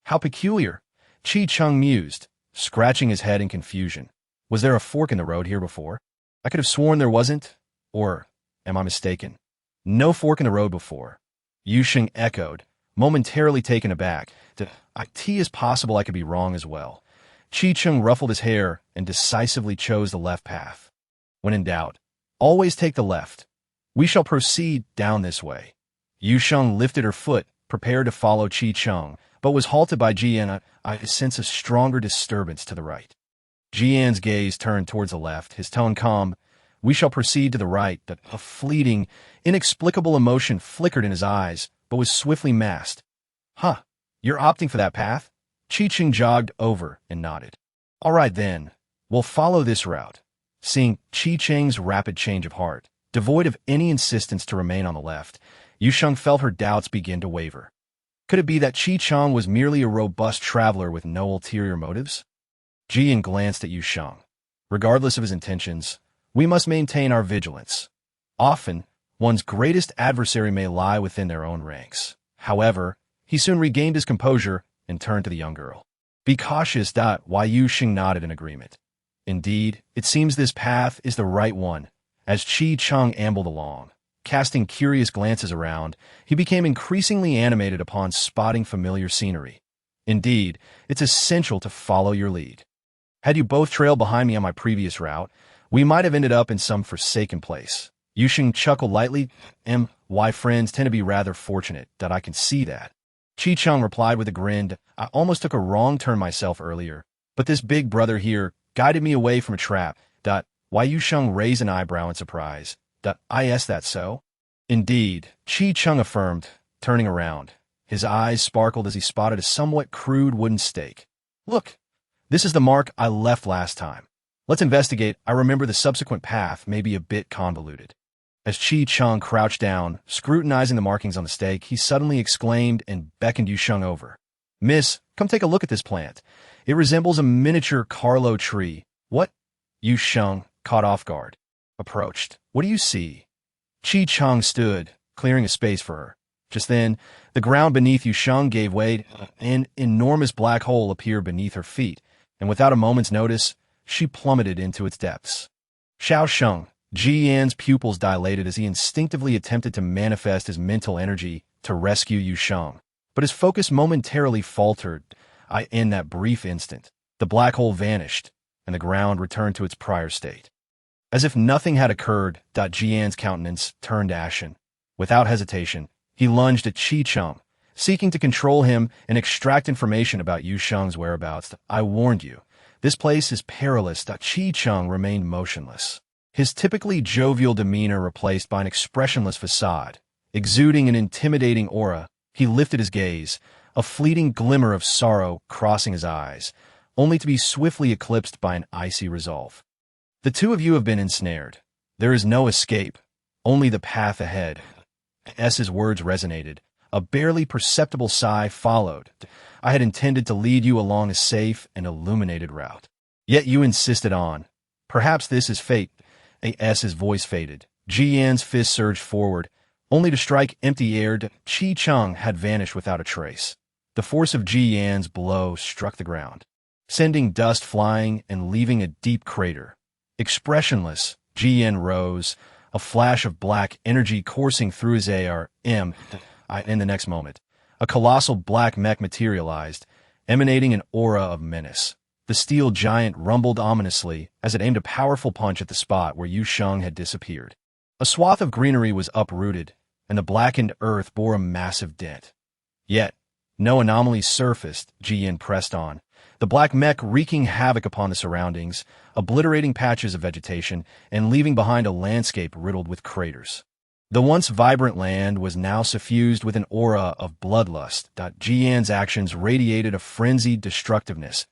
How peculiar, Qi Cheng mused. scratching his head in confusion. Was there a fork in the road here before? I could have sworn there wasn't. Or am I mistaken? No fork in the road before. Yu Sheng echoed, momentarily taken aback. It is possible I could be wrong as well. Chi Chung ruffled his hair and decisively chose the left path. When in doubt, always take the left. We shall proceed down this way. Yu Sheng lifted her foot, prepared to follow Chi Chung, but was halted by Jian. I sense a stronger disturbance to the right. Jian's gaze turned towards the left, his tone calm. We shall proceed to the right. A fleeting, inexplicable emotion flickered in his eyes, but was swiftly masked. Huh, you're opting for that path? Chi Chung jogged over and nodded. All right then, we'll follow this route. Seeing Chi Cheng's rapid change of heart, devoid of any insistence to remain on the left, Yu Sheng felt her doubts begin to waver. Could it be that Chi Chung was merely a robust traveler with no ulterior motives? Jian glanced at Yu Sheng. Regardless of his intentions, we must maintain our vigilance. Often, one's greatest adversary may lie within their own ranks. However, he soon regained his composure and turned to the young girl. Be cautious. Why Yu Sheng nodded in agreement. Indeed, it seems this path is the right one. As Chi Chung ambled along, casting curious glances around, he became increasingly animated upon spotting familiar scenery. Indeed, it's essential to follow your lead. Had you both trailed behind me on my previous route, we might have ended up in some forsaken place. Yu Sheng chuckled lightly. My friends tend to be rather fortunate, I can see that. Chi Chung replied with a grin. I almost took a wrong turn myself earlier, but this big brother here guided me away from a trap. Why Yu Sheng raised an eyebrow in surprise. Is that so? Indeed, Chi Chung affirmed, turning around. His eyes sparkled as he spotted a somewhat crude wooden stake. Look, this is the mark I left last time. Let's investigate. I remember the subsequent path may be a bit convoluted. As Chi Chung crouched down, scrutinizing the markings on the stake, he suddenly exclaimed and beckoned Yu Sheng over. Miss, come take a look at this plant. It resembles a miniature Carlo tree. What? Yu Sheng, caught off guard, approached. What do you see? Chi Chung stood, clearing a space for her. Just then, the ground beneath Yu Sheng gave way. An enormous black hole appeared beneath her feet, and without a moment's notice, she plummeted into its depths. Xiao Sheng, Jian's pupils dilated as he instinctively attempted to manifest his mental energy to rescue Yu Sheng, but his focus momentarily faltered. In that brief instant, the black hole vanished, and the ground returned to its prior state. As if nothing had occurred, Jian's countenance turned ashen. Without hesitation, he lunged at Chi Chung, seeking to control him and extract information about Yu Sheng's whereabouts. I warned you. This place is perilous. Chi Chung remained motionless, his typically jovial demeanor replaced by an expressionless facade. Exuding an intimidating aura, he lifted his gaze, a fleeting glimmer of sorrow crossing his eyes, only to be swiftly eclipsed by an icy resolve. The two of you have been ensnared. There is no escape, only the path ahead. S's words resonated. A barely perceptible sigh followed. I had intended to lead you along a safe and illuminated route. Yet you insisted on. Perhaps this is fate. S's voice faded. Jian's fist surged forward, only to strike empty air. Chi Chung had vanished without a trace. The force of Jian's blow struck the ground, sending dust flying and leaving a deep crater. Expressionless, Jian rose, a flash of black energy coursing through his arm. In the next moment, a colossal black mech materialized, emanating an aura of menace. The steel giant rumbled ominously as it aimed a powerful punch at the spot where Yu Sheng had disappeared. A swath of greenery was uprooted, and the blackened earth bore a massive dent. Yet, no anomalies surfaced. Jian pressed on, the black mech wreaking havoc upon the surroundings, obliterating patches of vegetation and leaving behind a landscape riddled with craters. The once vibrant land was now suffused with an aura of bloodlust. Jian's actions radiated a frenzied destructiveness.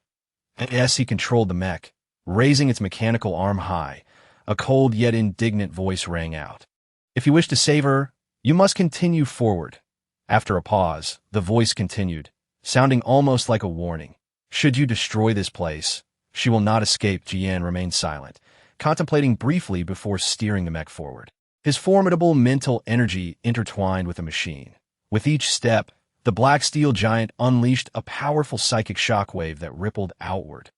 As he controlled the mech, raising its mechanical arm high, a cold yet indignant voice rang out. If you wish to save her, you must continue forward. After a pause, the voice continued, sounding almost like a warning. Should you destroy this place, she will not escape. Jian remained silent, contemplating briefly before steering the mech forward. His formidable mental energy intertwined with the machine. With each step, the black steel giant unleashed a powerful psychic shockwave that rippled outward,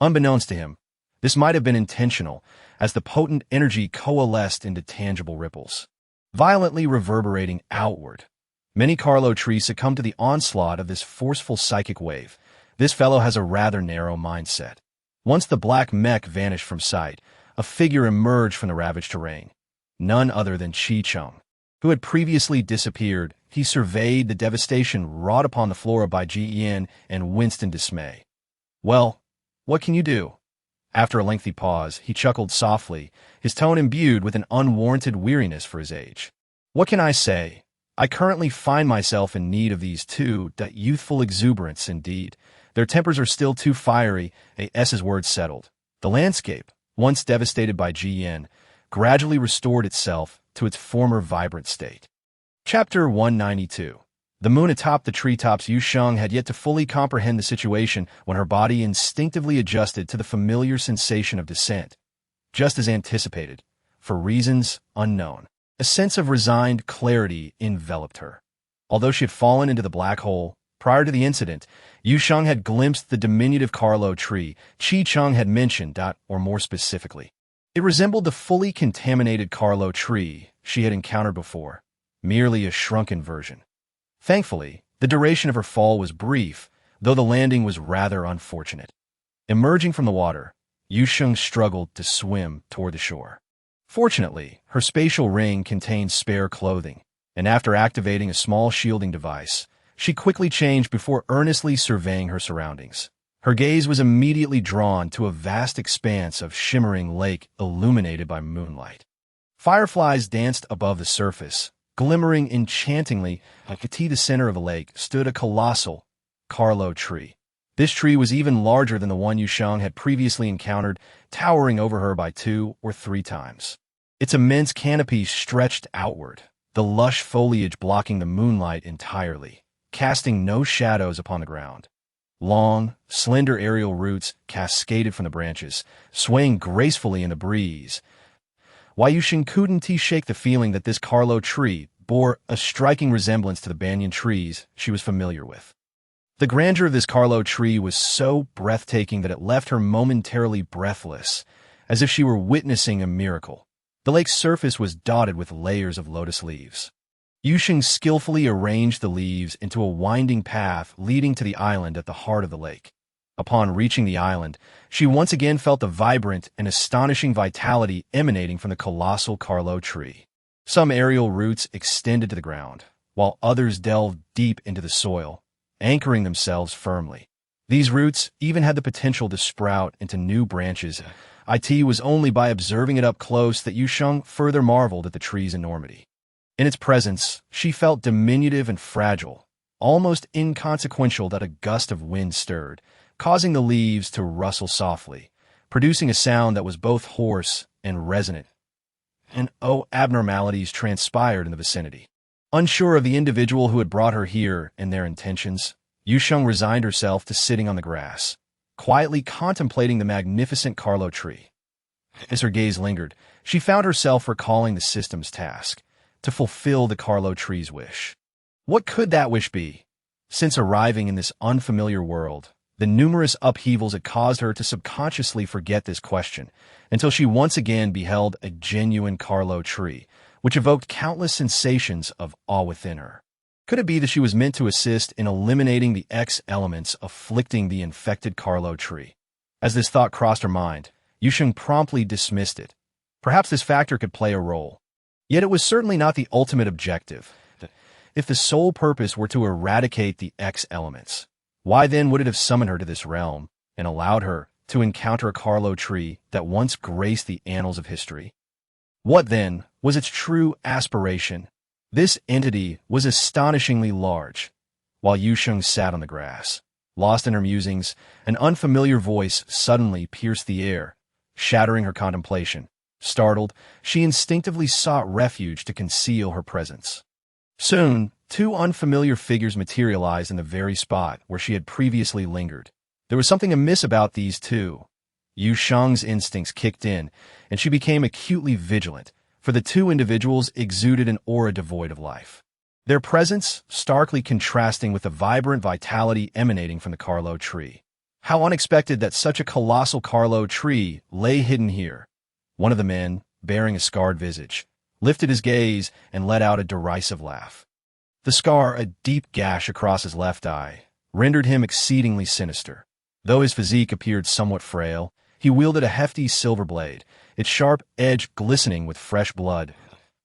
Unbeknownst to him, this might have been intentional, as the potent energy coalesced into tangible ripples, violently reverberating outward. Many Carlo trees succumb to the onslaught of this forceful psychic wave. This fellow has a rather narrow mindset. Once the black mech vanished from sight, a figure emerged from the ravaged terrain. None other than Yu Sheng, who had previously disappeared. He surveyed the devastation wrought upon the flora by Jian and winced in dismay. "Well, what can you do?" After a lengthy pause, he chuckled softly, his tone imbued with an unwarranted weariness for his age. "What can I say? I currently find myself in need of these two youthful exuberance indeed. Their tempers are still too fiery." S's words settled. The landscape, once devastated by Jian, gradually restored itself to its former vibrant state. Chapter 192. The moon atop the treetops. Yu Sheng had yet to fully comprehend the situation when her body instinctively adjusted to the familiar sensation of descent. Just as anticipated, for reasons unknown, a sense of resigned clarity enveloped her. Although she had fallen into the black hole, prior to the incident, Yu Sheng had glimpsed the diminutive Carlo tree Yu Sheng had mentioned, or more specifically, it resembled the fully contaminated Carlo tree she had encountered before, merely a shrunken version. Thankfully, the duration of her fall was brief, though the landing was rather unfortunate. Emerging from the water, Yu Sheng struggled to swim toward the shore. Fortunately, her spatial ring contained spare clothing, and after activating a small shielding device, she quickly changed before earnestly surveying her surroundings. Her gaze was immediately drawn to a vast expanse of shimmering lake illuminated by moonlight. Fireflies danced above the surface, glimmering enchantingly. At the center of the lake stood a colossal Carlo tree. This tree was even larger than the one Yu Sheng had previously encountered, towering over her by 2 or 3 times. Its immense canopy stretched outward, the lush foliage blocking the moonlight entirely, casting no shadows upon the ground. Long, slender aerial roots cascaded from the branches, swaying gracefully in the breeze. While Yu Sheng couldn't shake the feeling that this Carlo tree bore a striking resemblance to the banyan trees she was familiar with. The grandeur of this Carlo tree was so breathtaking that it left her momentarily breathless, as if she were witnessing a miracle. The lake's surface was dotted with layers of lotus leaves. Yu Sheng skillfully arranged the leaves into a winding path leading to the island at the heart of the lake. Upon reaching the island, she once again felt the vibrant and astonishing vitality emanating from the colossal Carlo tree. Some aerial roots extended to the ground, while others delved deep into the soil, anchoring themselves firmly. These roots even had the potential to sprout into new branches. It was only by observing it up close that Yu Sheng further marveled at the tree's enormity. In its presence, she felt diminutive and fragile, almost inconsequential that a gust of wind stirred, causing the leaves to rustle softly, producing a sound that was both hoarse and resonant. And abnormalities transpired in the vicinity. Unsure of the individual who had brought her here and their intentions, Yu Sheng resigned herself to sitting on the grass, quietly contemplating the magnificent Carlo tree. As her gaze lingered, she found herself recalling the system's task, to fulfill the Carlo tree's wish. What could that wish be? Since arriving in this unfamiliar world, the numerous upheavals had caused her to subconsciously forget this question, until she once again beheld a genuine Carlo tree, which evoked countless sensations of awe within her. Could it be that she was meant to assist in eliminating the X elements afflicting the infected Carlo tree? As this thought crossed her mind, Yu Sheng promptly dismissed it. Perhaps this factor could play a role. Yet it was certainly not the ultimate objective. If the sole purpose were to eradicate the X elements, why then would it have summoned her to this realm and allowed her to encounter a Carlo tree that once graced the annals of history? What then was its true aspiration? This entity was astonishingly large. While Yu Sheng sat on the grass, lost in her musings, an unfamiliar voice suddenly pierced the air, shattering her contemplation. Startled, she instinctively sought refuge to conceal her presence. Soon, 2 unfamiliar figures materialized in the very spot where she had previously lingered. There was something amiss about these two. Yu Sheng's instincts kicked in, and she became acutely vigilant, for the 2 individuals exuded an aura devoid of life. Their presence starkly contrasting with the vibrant vitality emanating from the Carlo tree. How unexpected that such a colossal Carlo tree lay hidden here. One of the men, bearing a scarred visage, lifted his gaze and let out a derisive laugh. The scar, a deep gash across his left eye, rendered him exceedingly sinister. Though his physique appeared somewhat frail, he wielded a hefty silver blade, its sharp edge glistening with fresh blood.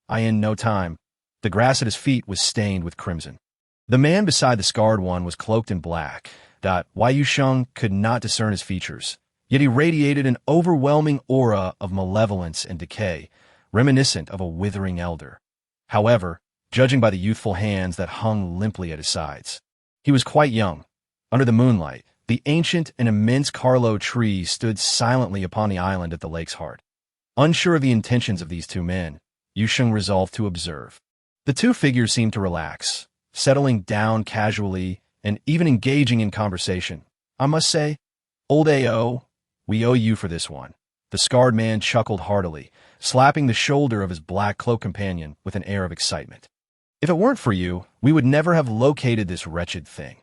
In no time, the grass at his feet was stained with crimson. The man beside the scarred one was cloaked in black. Yu Sheng could not discern his features, yet he radiated an overwhelming aura of malevolence and decay, reminiscent of a withering elder. However, judging by the youthful hands that hung limply at his sides, he was quite young. Under the moonlight, the ancient and immense Carlo tree stood silently upon the island at the lake's heart. Unsure of the intentions of these two men, Yu Sheng resolved to observe. The two figures seemed to relax, settling down casually and even engaging in conversation. I must say, old A.O., we owe you for this one. The scarred man chuckled heartily, slapping the shoulder of his black cloak companion with an air of excitement. If it weren't for you, we would never have located this wretched thing.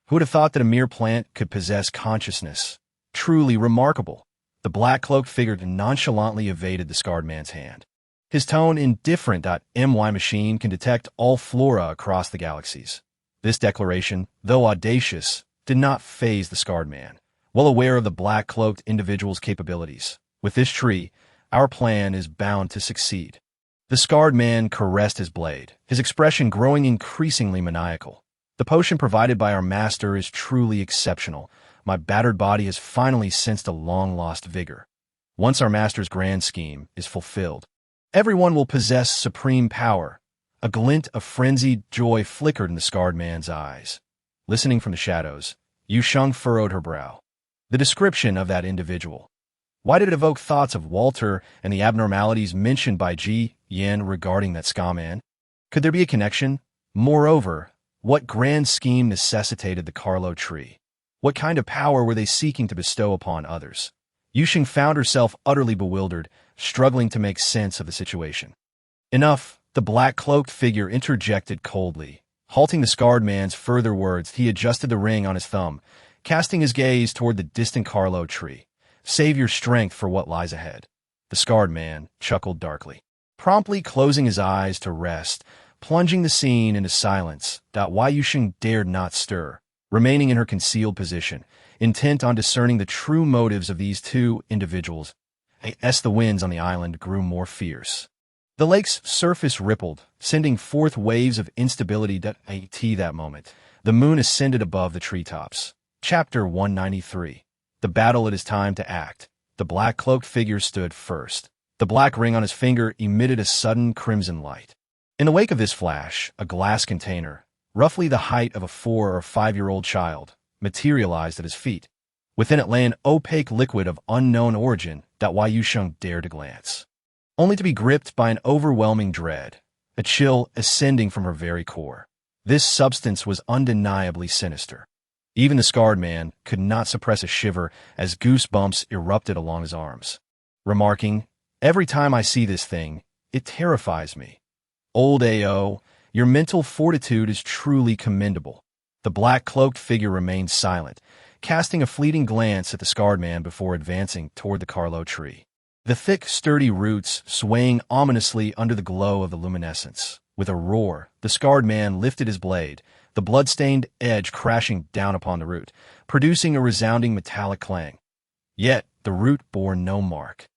Who would have thought that a mere plant could possess consciousness? Truly remarkable. The black-cloaked figure nonchalantly evaded the scarred man's hand. His tone indifferent. My machine can detect all flora across the galaxies. This declaration, though audacious, did not faze the scarred man, well aware of the black-cloaked individual's capabilities. With this tree, our plan is bound to succeed. The scarred man caressed his blade, his expression growing increasingly maniacal. The potion provided by our master is truly exceptional. My battered body has finally sensed a long-lost vigor. Once our master's grand scheme is fulfilled, everyone will possess supreme power. A glint of frenzied joy flickered in the scarred man's eyes. Listening from the shadows, Yu Sheng furrowed her brow. The description of that individual. Why did it evoke thoughts of Walter and the abnormalities mentioned by Ji Yan regarding that ska man? Could there be a connection? Moreover, what grand scheme necessitated the Carlo tree? What kind of power were they seeking to bestow upon others? Yu Sheng found herself utterly bewildered, struggling to make sense of the situation. Enough, the black-cloaked figure interjected coldly. Halting the scarred man's further words, he adjusted the ring on his thumb, casting his gaze toward the distant Carlo tree. Save your strength for what lies ahead. The scarred man chuckled darkly, promptly closing his eyes to rest, plunging the scene into silence. Yu Sheng dared not stir, remaining in her concealed position, intent on discerning the true motives of these two individuals. As the winds on the island grew more fierce, the lake's surface rippled, sending forth waves of instability. That moment, the moon ascended above the treetops. Chapter 193. The battle. It is time to act. The black-cloaked figure stood first. The black ring on his finger emitted a sudden crimson light. In the wake of this flash, a glass container, roughly the height of a 4 or 5-year-old child, materialized at his feet. Within it lay an opaque liquid of unknown origin that Yu Sheng dared to glance, only to be gripped by an overwhelming dread, a chill ascending from her very core. This substance was undeniably sinister. Even the scarred man could not suppress a shiver as goosebumps erupted along his arms, remarking, "Every time I see this thing, it terrifies me. Old A.O., your mental fortitude is truly commendable." The black-cloaked figure remained silent, casting a fleeting glance at the scarred man before advancing toward the Carlo tree. The thick, sturdy roots swaying ominously under the glow of the luminescence. With a roar, the scarred man lifted his blade, the blood-stained edge crashing down upon the root, producing a resounding metallic clang. Yet the root bore no mark.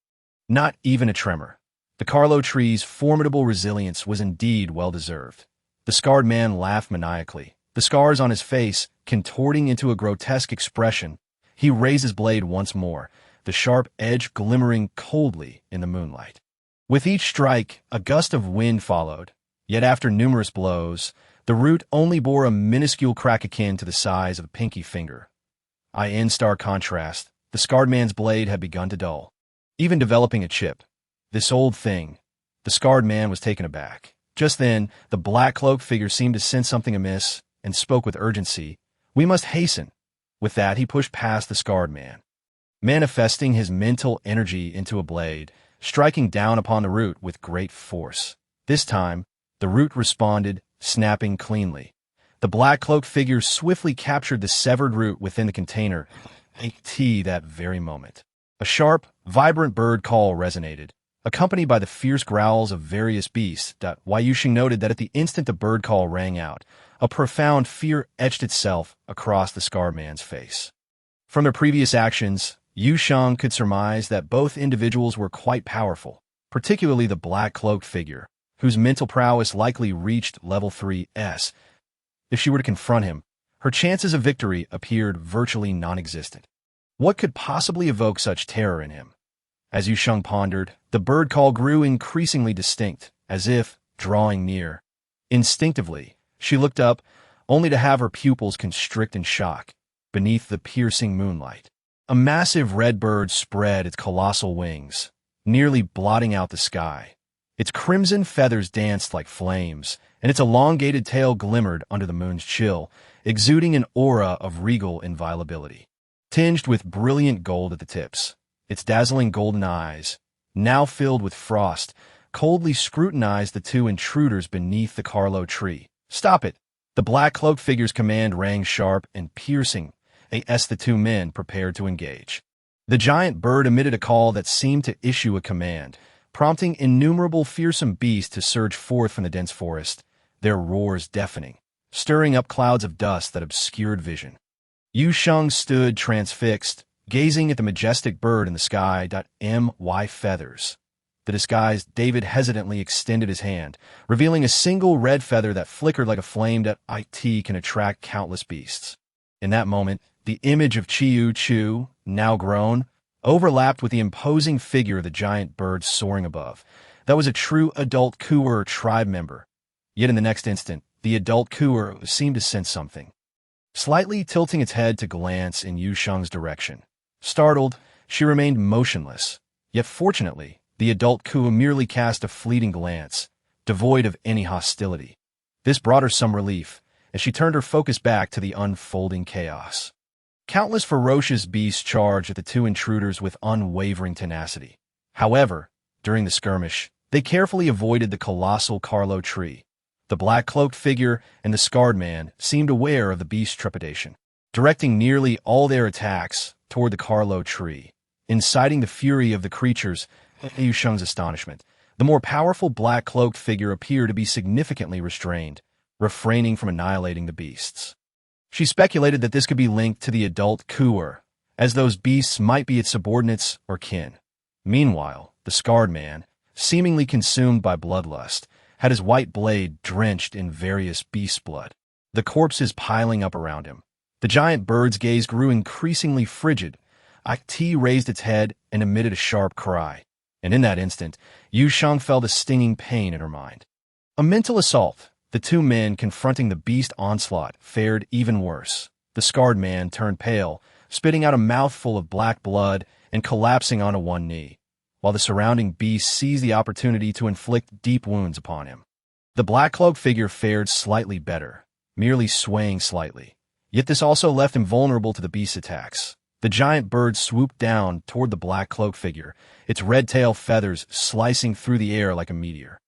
Not even a tremor. The Carlo tree's formidable resilience was indeed well-deserved. The scarred man laughed maniacally, the scars on his face contorting into a grotesque expression. He raised his blade once more, the sharp edge glimmering coldly in the moonlight. With each strike, a gust of wind followed, yet after numerous blows, the root only bore a minuscule crack akin to the size of a pinky finger. In stark contrast, the scarred man's blade had begun to dull, even developing a chip. This old thing. The scarred man was taken aback. Just then, the black-cloaked figure seemed to sense something amiss and spoke with urgency. "We must hasten." With that, he pushed past the scarred man, manifesting his mental energy into a blade, striking down upon the root with great force. This time, the root responded, snapping cleanly. The black-cloaked figure swiftly captured the severed root within the container, that very moment. A sharp, vibrant bird call resonated, accompanied by the fierce growls of various beasts. Yu Sheng noted that at the instant the bird call rang out, a profound fear etched itself across the scarred man's face. From their previous actions, Yu Sheng could surmise that both individuals were quite powerful, particularly the black-cloaked figure, whose mental prowess likely reached level 3S. If she were to confront him, her chances of victory appeared virtually non-existent. What could possibly evoke such terror in him? As Yu Sheng pondered, the bird call grew increasingly distinct, as if drawing near. Instinctively, she looked up, only to have her pupils constrict in shock. Beneath the piercing moonlight, a massive red bird spread its colossal wings, nearly blotting out the sky. Its crimson feathers danced like flames, and its elongated tail glimmered under the moon's chill, exuding an aura of regal inviolability. Tinged with brilliant gold at the tips, its dazzling golden eyes, now filled with frost, coldly scrutinized the two intruders beneath the Carlo tree. "Stop it!" The black-cloaked figure's command rang sharp and piercing as the two men prepared to engage. The giant bird emitted a call that seemed to issue a command, prompting innumerable fearsome beasts to surge forth from the dense forest, their roars deafening, stirring up clouds of dust that obscured vision. Yu Sheng stood transfixed, gazing at the majestic bird in the sky. My feathers. The disguised David hesitantly extended his hand, revealing a single red feather that flickered like a flame. It can attract countless beasts. In that moment, the image of Chiu Chu, now grown, overlapped with the imposing figure of the giant bird soaring above. That was a true adult Kuer tribe member. Yet in the next instant, the adult Kuer seemed to sense something. Slightly tilting its head to glance in Yu Sheng's direction. Startled, she remained motionless. Yet fortunately, the adult Kuer merely cast a fleeting glance, devoid of any hostility. This brought her some relief, as she turned her focus back to the unfolding chaos. Countless ferocious beasts charged at the two intruders with unwavering tenacity. However, during the skirmish, they carefully avoided the colossal Carlo tree. The black-cloaked figure and the scarred man seemed aware of the beast's trepidation, directing nearly all their attacks toward the Carlo tree, inciting the fury of the creatures. Yu Sheng's astonishment, the more powerful black-cloaked figure appeared to be significantly restrained, refraining from annihilating the beasts. She speculated that this could be linked to the adult Kuer, as those beasts might be its subordinates or kin. Meanwhile, the scarred man, seemingly consumed by bloodlust, had his white blade drenched in various beast blood, the corpses piling up around him. The giant bird's gaze grew increasingly frigid. It raised its head and emitted a sharp cry, and in that instant, Yu Sheng felt a stinging pain in her mind. A mental assault. The two men confronting the beast onslaught fared even worse. The scarred man turned pale, spitting out a mouthful of black blood and collapsing onto one knee, while the surrounding beasts seized the opportunity to inflict deep wounds upon him. The black-cloaked figure fared slightly better, merely swaying slightly. Yet this also left him vulnerable to the beast's attacks. The giant bird swooped down toward the black-cloaked figure, its red tail feathers slicing through the air like a meteor,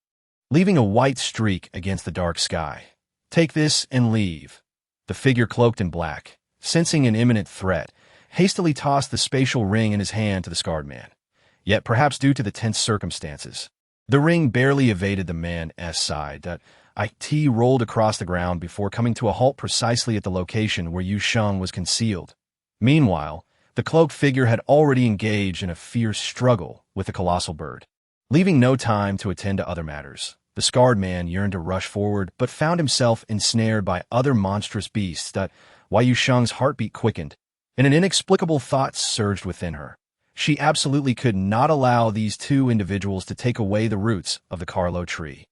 leaving a white streak against the dark sky. "Take this and leave." The figure cloaked in black, sensing an imminent threat, hastily tossed the spatial ring in his hand to the scarred man. Yet perhaps due to the tense circumstances, the ring barely evaded the man's side. It rolled across the ground before coming to a halt precisely at the location where Yu Sheng was concealed. Meanwhile, the cloaked figure had already engaged in a fierce struggle with the colossal bird. Leaving no time to attend to other matters, the scarred man yearned to rush forward but found himself ensnared by other monstrous beasts. Yu Sheng's heartbeat quickened, and an inexplicable thought surged within her. She absolutely could not allow these two individuals to take away the roots of the Carlo tree.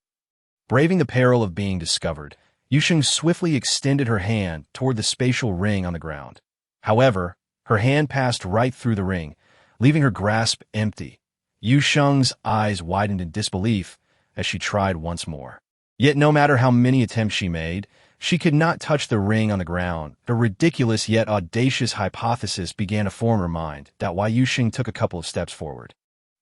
Braving the peril of being discovered, Yu Sheng swiftly extended her hand toward the spatial ring on the ground. However, her hand passed right through the ring, leaving her grasp empty. Yu Sheng's eyes widened in disbelief as she tried once more. Yet no matter how many attempts she made, she could not touch the ring on the ground. A ridiculous yet audacious hypothesis began to form her mind. Yu Sheng took a couple of steps forward,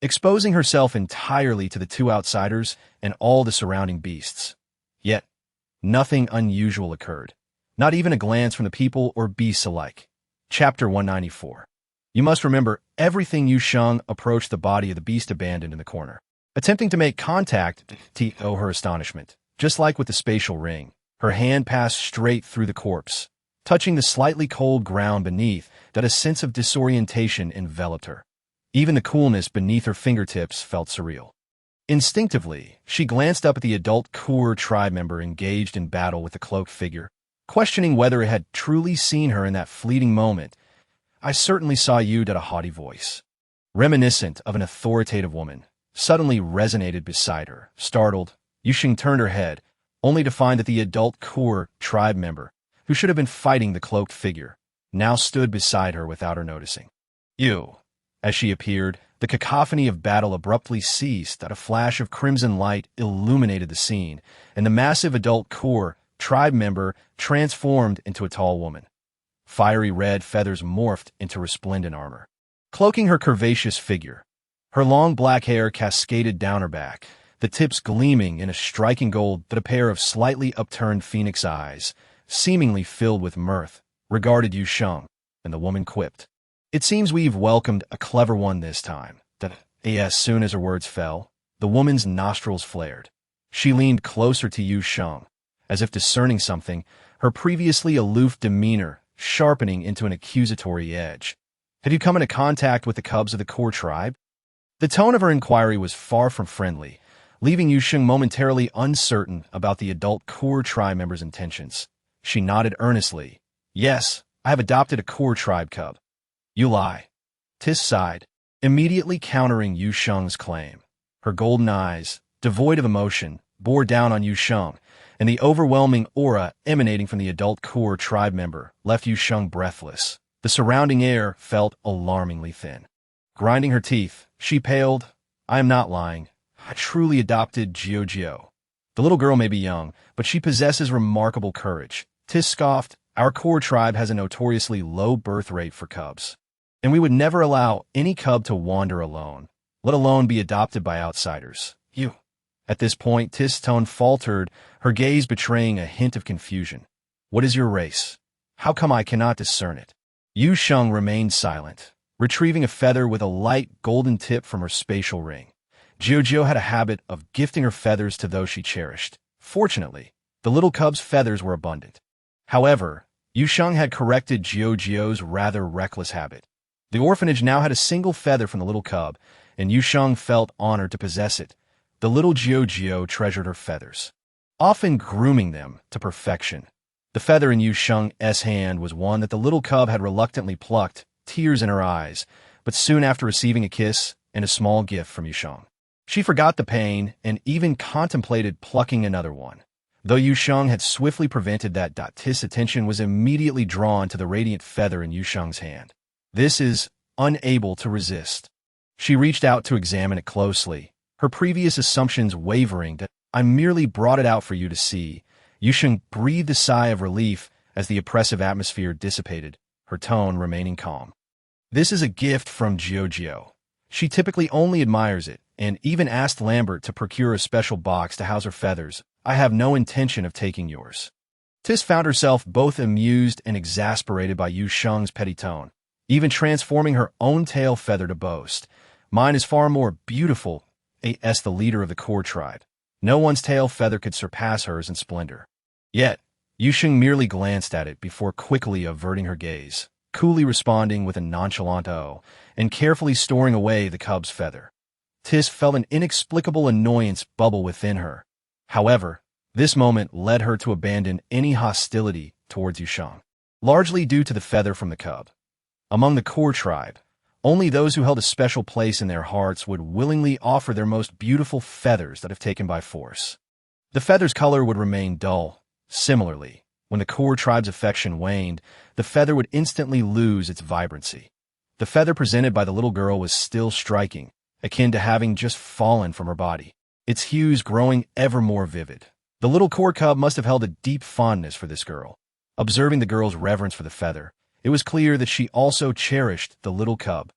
exposing herself entirely to the two outsiders and all the surrounding beasts. Yet, nothing unusual occurred, not even a glance from the people or beasts alike. Chapter 194. You must remember, everything Yu Sheng approached the body of the beast abandoned in the corner. Attempting to make contact, to her astonishment, just like with the spatial ring, her hand passed straight through the corpse. Touching the slightly cold ground beneath, that a sense of disorientation enveloped her. Even the coolness beneath her fingertips felt surreal. Instinctively, she glanced up at the adult Kur tribe member engaged in battle with the cloaked figure, questioning whether it had truly seen her in that fleeting moment. I certainly saw you, that a haughty voice, reminiscent of an authoritative woman, suddenly resonated beside her. Startled, Yu Sheng turned her head, only to find that the adult Kur tribe member, who should have been fighting the cloaked figure, now stood beside her without her noticing. You. As she appeared, the cacophony of battle abruptly ceased, that a flash of crimson light illuminated the scene, and the massive adult Kur tribe member transformed into a tall woman. Fiery red feathers morphed into resplendent armor, cloaking her curvaceous figure. Her long black hair cascaded down her back, the tips gleaming in a striking gold, that a pair of slightly upturned phoenix eyes, seemingly filled with mirth, regarded Yu Sheng, and the woman quipped, "It seems we've welcomed a clever one this time." As soon as her words fell, the woman's nostrils flared. She leaned closer to Yu Sheng, as if discerning something, her previously aloof demeanor sharpening into an accusatory edge. "Have you come into contact with the cubs of the core tribe?" The tone of her inquiry was far from friendly, leaving Yu Sheng momentarily uncertain about the adult core tribe member's intentions. She nodded earnestly. "Yes, I have adopted a core tribe cub." "You lie." Tis sighed, immediately countering Yu Sheng's claim. Her golden eyes, devoid of emotion, bore down on Yu Sheng, and the overwhelming aura emanating from the adult core tribe member left Yu Sheng breathless. The surrounding air felt alarmingly thin. Grinding her teeth, she paled. "I am not lying. I truly adopted Gio. The little girl may be young, but she possesses remarkable courage." Tis scoffed. "Our core tribe has a notoriously low birth rate for cubs, and we would never allow any cub to wander alone, let alone be adopted by outsiders." "You." At this point, Tis' tone faltered, her gaze betraying a hint of confusion. "What is your race? How come I cannot discern it?" Yu Sheng remained silent, retrieving a feather with a light golden tip from her spatial ring. Gio had a habit of gifting her feathers to those she cherished. Fortunately, the little cub's feathers were abundant. However, Yu Sheng had corrected Gio's rather reckless habit. The orphanage now had a single feather from the little cub, and Yu Sheng felt honored to possess it. The little Gio treasured her feathers, often grooming them to perfection. The feather in Yu Sheng's hand was one that the little cub had reluctantly plucked, tears in her eyes, but soon after receiving a kiss and a small gift from Yu Sheng, she forgot the pain and even contemplated plucking another one. Though Yu Sheng had swiftly prevented that, Tis' attention was immediately drawn to the radiant feather in Yu Sheng's hand. This is unable to resist. She reached out to examine it closely, her previous assumptions wavering. "That I merely brought it out for you to see." Yu Sheng breathed a sigh of relief as the oppressive atmosphere dissipated, her tone remaining calm. "This is a gift from Gio. She typically only admires it, and even asked Lambert to procure a special box to house her feathers. I have no intention of taking yours." Tis found herself both amused and exasperated by Yu Sheng's petty tone, even transforming her own tail feather to boast. "Mine is far more beautiful," as the leader of the core tribe. No one's tail feather could surpass hers in splendor. Yet, Yu Sheng merely glanced at it before quickly averting her gaze, coolly responding with a nonchalant "oh," and carefully storing away the cub's feather. Tis felt an inexplicable annoyance bubble within her. However, this moment led her to abandon any hostility towards Yu Sheng, largely due to the feather from the cub. Among the core tribe, only those who held a special place in their hearts would willingly offer their most beautiful feathers that if taken by force. The feather's color would remain dull. Similarly, when the core tribe's affection waned, the feather would instantly lose its vibrancy. The feather presented by the little girl was still striking, akin to having just fallen from her body, its hues growing ever more vivid. The little core cub must have held a deep fondness for this girl. Observing the girl's reverence for the feather, it was clear that she also cherished the little cub.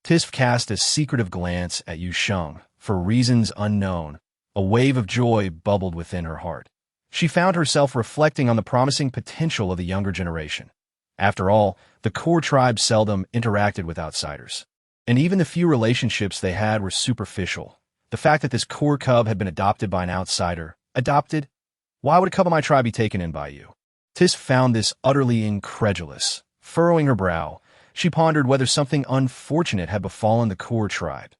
Tis cast a secretive glance at Yu Sheng. For reasons unknown, a wave of joy bubbled within her heart. She found herself reflecting on the promising potential of the younger generation. After all, The core tribe seldom interacted with outsiders. And even the few relationships they had were superficial. The fact that this core cub had been adopted by an outsider. Adopted? Why would a cub of my tribe be taken in by you? Tis found this utterly incredulous. Furrowing her brow, she pondered whether something unfortunate had befallen the core tribe.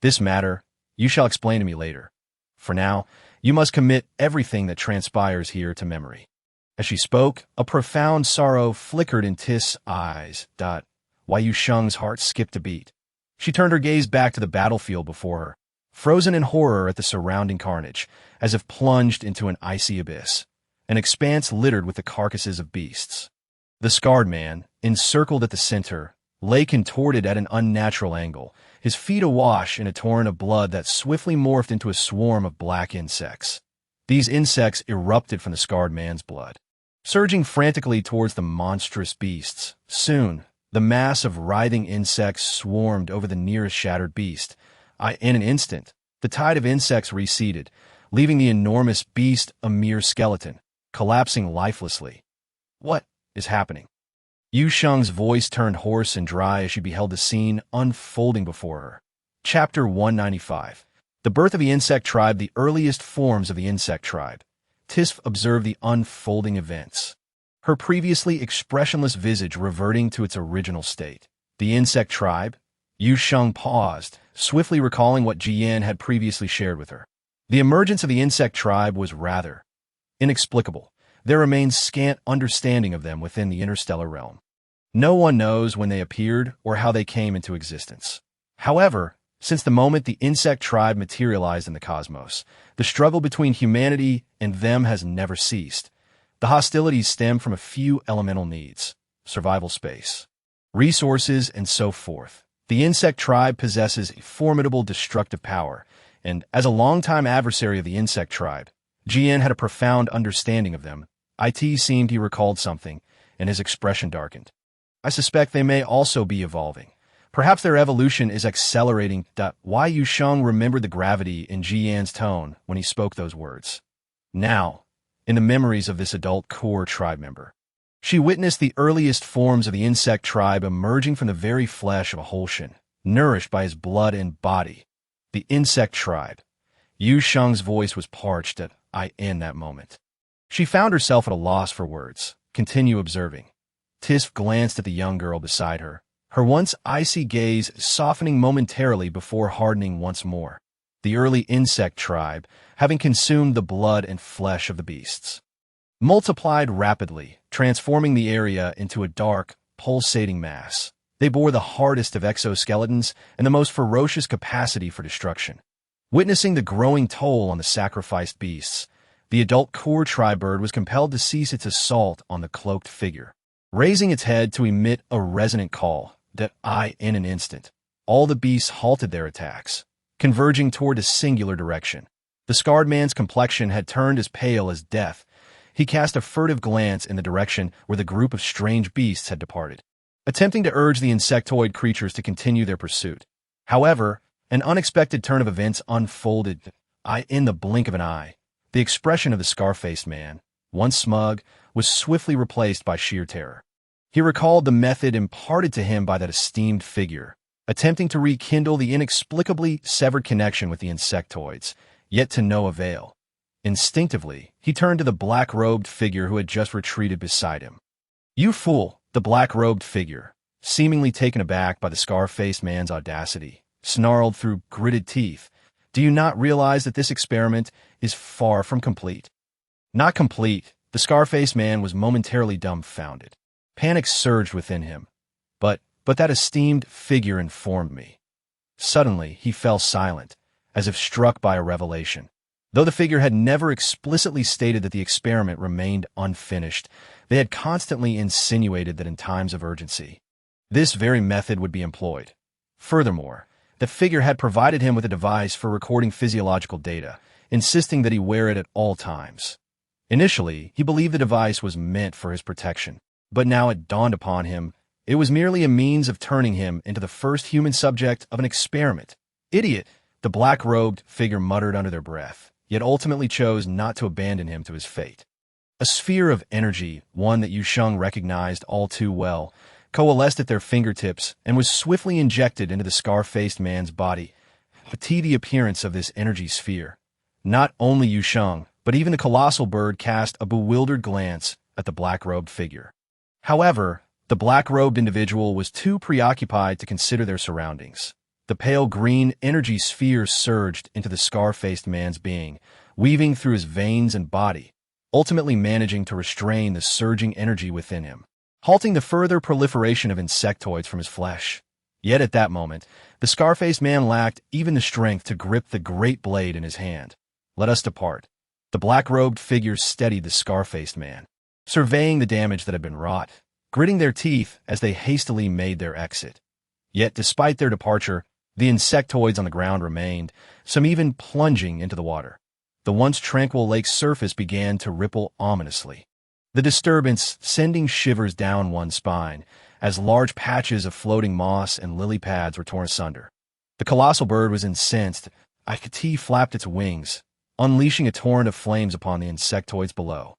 This matter, you shall explain to me later. For now, you must commit everything that transpires here to memory. As she spoke, a profound sorrow flickered in Tiss's eyes. Why Yu Sheng's heart skipped a beat. She turned her gaze back to the battlefield before her, frozen in horror at the surrounding carnage, as if plunged into an icy abyss, an expanse littered with the carcasses of beasts. The scarred man, encircled at the center, lay contorted at an unnatural angle, his feet awash in a torrent of blood that swiftly morphed into a swarm of black insects. These insects erupted from the scarred man's blood, surging frantically towards the monstrous beasts. Soon, the mass of writhing insects swarmed over the nearest shattered beast. In an instant, the tide of insects receded, leaving the enormous beast a mere skeleton, collapsing lifelessly. What is happening? Yu Sheng's voice turned hoarse and dry as she beheld the scene unfolding before her. Chapter 195. The birth of the insect tribe, the earliest forms of the insect tribe. Tiss observed the unfolding events, her previously expressionless visage reverting to its original state. The insect tribe? Yu Sheng paused, swiftly recalling what Jian had previously shared with her. The emergence of the insect tribe was rather inexplicable. There remains scant understanding of them within the interstellar realm. No one knows when they appeared or how they came into existence. However, since the moment the insect tribe materialized in the cosmos, the struggle between humanity and them has never ceased. The hostilities stem from a few elemental needs: survival space, resources, and so forth. The insect tribe possesses a formidable destructive power, and as a longtime adversary of the insect tribe, Jian had a profound understanding of them. It seemed he recalled something, and his expression darkened. I suspect they may also be evolving. Perhaps their evolution is accelerating. Why Yu Sheng remembered the gravity in Jian's tone when he spoke those words. Now, in the memories of this adult core tribe member, she witnessed the earliest forms of the insect tribe emerging from the very flesh of a Hallsian, nourished by his blood and body. The insect tribe. Yu Sheng's voice was parched in that moment. She found herself at a loss for words. Continue observing. Tiss glanced at the young girl beside her, her once icy gaze softening momentarily before hardening once more. The early insect tribe, having consumed the blood and flesh of the beasts, multiplied rapidly, transforming the area into a dark, pulsating mass. They bore the hardest of exoskeletons and the most ferocious capacity for destruction. Witnessing the growing toll on the sacrificed beasts, the adult core tribe bird was compelled to cease its assault on the cloaked figure, raising its head to emit a resonant call. In an instant, all the beasts halted their attacks, converging toward a singular direction. The scarred man's complexion had turned as pale as death. He cast a furtive glance in the direction where the group of strange beasts had departed, attempting to urge the insectoid creatures to continue their pursuit. However, an unexpected turn of events unfolded. In the blink of an eye, the expression of the scar-faced man, once smug, was swiftly replaced by sheer terror. He recalled the method imparted to him by that esteemed figure, attempting to rekindle the inexplicably severed connection with the insectoids, yet to no avail. Instinctively, he turned to the black-robed figure who had just retreated beside him. You fool! The black-robed figure, seemingly taken aback by the scar-faced man's audacity, snarled through gritted teeth. Do you not realize that this experiment is far from complete? Not complete. The scar-faced man was momentarily dumbfounded. Panic surged within him. But that esteemed figure informed me. Suddenly, he fell silent, as if struck by a revelation. Though the figure had never explicitly stated that the experiment remained unfinished, they had constantly insinuated that in times of urgency, this very method would be employed. Furthermore, the figure had provided him with a device for recording physiological data, insisting that he wear it at all times. Initially, he believed the device was meant for his protection, but now it dawned upon him it was merely a means of turning him into the first human subject of an experiment. Idiot! The black-robed figure muttered under their breath, yet ultimately chose not to abandon him to his fate. A sphere of energy, one that Yu Sheng recognized all too well, coalesced at their fingertips and was swiftly injected into the scar-faced man's body. To the appearance of this energy sphere, not only Yu Sheng, but even the colossal bird cast a bewildered glance at the black-robed figure. However, the black-robed individual was too preoccupied to consider their surroundings. The pale green energy sphere surged into the scar-faced man's being, weaving through his veins and body, ultimately managing to restrain the surging energy within him, halting the further proliferation of insectoids from his flesh. Yet at that moment, the scar-faced man lacked even the strength to grip the great blade in his hand. "Let us depart." The black-robed figure steadied the scar-faced man, surveying the damage that had been wrought, gritting their teeth as they hastily made their exit. Yet despite their departure, the insectoids on the ground remained, some even plunging into the water. The once tranquil lake's surface began to ripple ominously, the disturbance sending shivers down one's spine as large patches of floating moss and lily pads were torn asunder. The colossal bird was incensed. Ikati flapped its wings, unleashing a torrent of flames upon the insectoids below.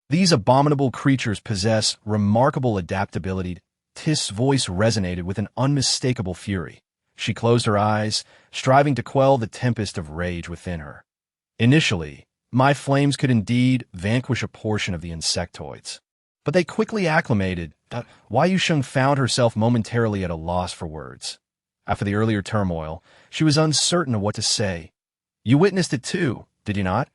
These abominable creatures possess remarkable adaptability. Tiss's voice resonated with an unmistakable fury. She closed her eyes, striving to quell the tempest of rage within her. Initially, my flames could indeed vanquish a portion of the insectoids, but they quickly acclimated. Yu Sheng found herself momentarily at a loss for words. After the earlier turmoil, she was uncertain of what to say. "You witnessed it too, did you not?"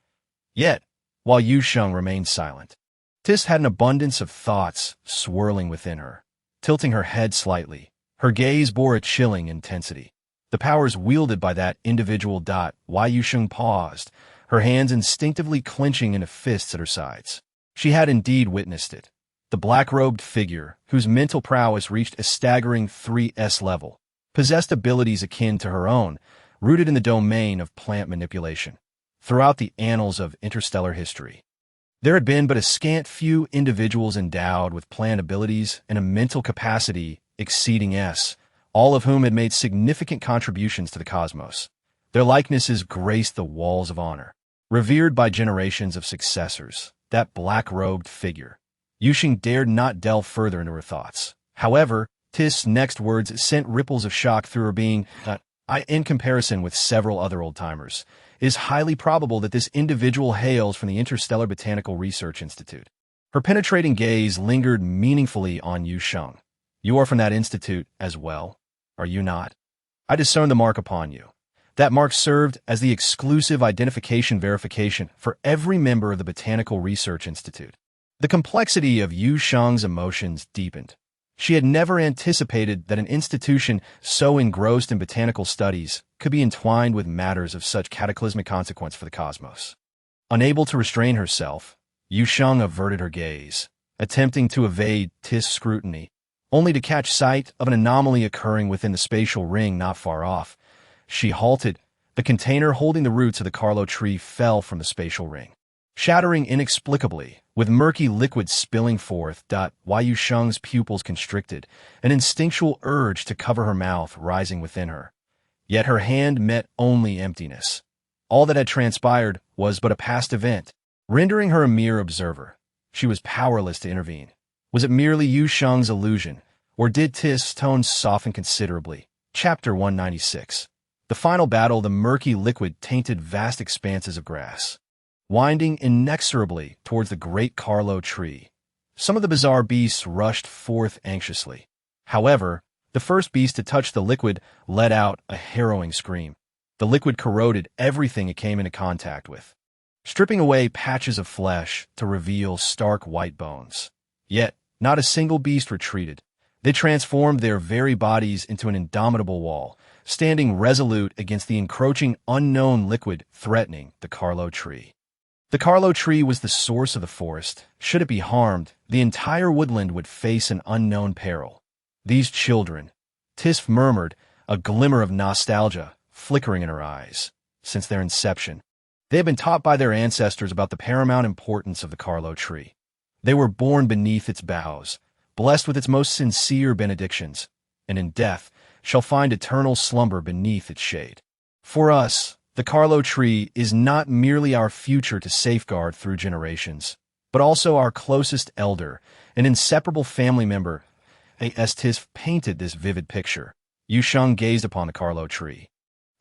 Yet, while Yu Sheng remained silent, Tiss had an abundance of thoughts swirling within her. Tilting her head slightly, her gaze bore a chilling intensity. The powers wielded by that individual. Yu Sheng paused, her hands instinctively clenching into fists at her sides. She had indeed witnessed it. The black-robed figure, whose mental prowess reached a staggering 3S level, possessed abilities akin to her own, rooted in the domain of plant manipulation. Throughout the annals of interstellar history, there had been but a scant few individuals endowed with plant abilities and a mental capacity exceeding S, all of whom had made significant contributions to the cosmos. Their likenesses graced the walls of honor, revered by generations of successors. That black-robed figure. Yu Sheng dared not delve further into her thoughts. However, Tiss's next words sent ripples of shock through her being. In comparison with several other old-timers, it is highly probable that this individual hails from the Interstellar Botanical Research Institute. Her penetrating gaze lingered meaningfully on Yu Sheng. "You are from that institute as well, are you not? I discern the mark upon you." That mark served as the exclusive identification verification for every member of the Botanical Research Institute. The complexity of Yu Sheng's emotions deepened. She had never anticipated that an institution so engrossed in botanical studies could be entwined with matters of such cataclysmic consequence for the cosmos. Unable to restrain herself, Yu Sheng averted her gaze, attempting to evade Tiss's scrutiny, only to catch sight of an anomaly occurring within the spatial ring not far off. She halted. The container holding the roots of the Carlo tree fell from the spatial ring, shattering inexplicably, with murky liquid spilling forth. Yu Sheng's pupils constricted, an instinctual urge to cover her mouth rising within her. Yet her hand met only emptiness. All that had transpired was but a past event, rendering her a mere observer. She was powerless to intervene. Was it merely Yu Sheng's illusion, or did Tiss's tone soften considerably? Chapter 196. The final battle. The murky liquid tainted vast expanses of grass, winding inexorably towards the great Carlo tree. Some of the bizarre beasts rushed forth anxiously. However, the first beast to touch the liquid let out a harrowing scream. The liquid corroded everything it came into contact with, stripping away patches of flesh to reveal stark white bones. Yet, not a single beast retreated. They transformed their very bodies into an indomitable wall, standing resolute against the encroaching unknown liquid threatening the Carlo tree. The Carlo tree was the source of the forest. Should it be harmed, the entire woodland would face an unknown peril. These children, Tiss murmured, a glimmer of nostalgia flickering in her eyes. Since their inception, they had been taught by their ancestors about the paramount importance of the Carlo tree. They were born beneath its boughs, blessed with its most sincere benedictions, and in death shall find eternal slumber beneath its shade. For us, the Carlo tree is not merely our future to safeguard through generations, but also our closest elder, an inseparable family member. As Tis painted this vivid picture, Yu Sheng gazed upon the Carlo tree.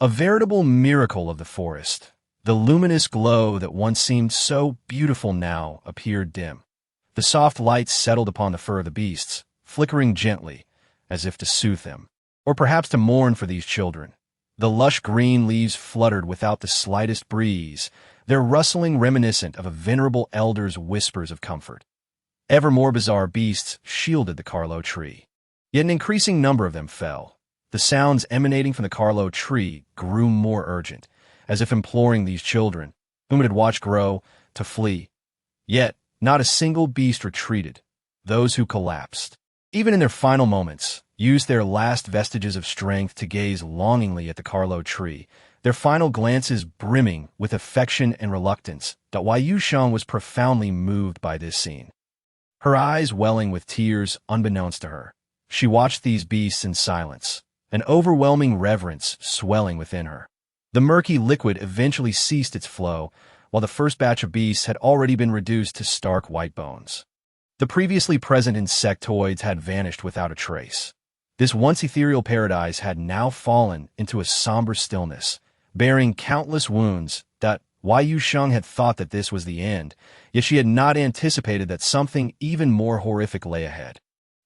A veritable miracle of the forest. The luminous glow that once seemed so beautiful now appeared dim. The soft light settled upon the fur of the beasts, flickering gently, as if to soothe them, or perhaps to mourn for these children. The lush green leaves fluttered without the slightest breeze, their rustling reminiscent of a venerable elder's whispers of comfort. Ever more bizarre beasts shielded the Carlo tree. Yet an increasing number of them fell. The sounds emanating from the Carlo tree grew more urgent, as if imploring these children, whom it had watched grow, to flee. Yet, not a single beast retreated. Those who collapsed, even in their final moments, used their last vestiges of strength to gaze longingly at the Carlo tree, their final glances brimming with affection and reluctance. Yu Sheng was profoundly moved by this scene. Her eyes welling with tears unbeknownst to her, she watched these beasts in silence, an overwhelming reverence swelling within her. The murky liquid eventually ceased its flow, while the first batch of beasts had already been reduced to stark white bones. The previously present insectoids had vanished without a trace. This once ethereal paradise had now fallen into a somber stillness, bearing countless wounds. Yu Sheng had thought that this was the end, yet she had not anticipated that something even more horrific lay ahead.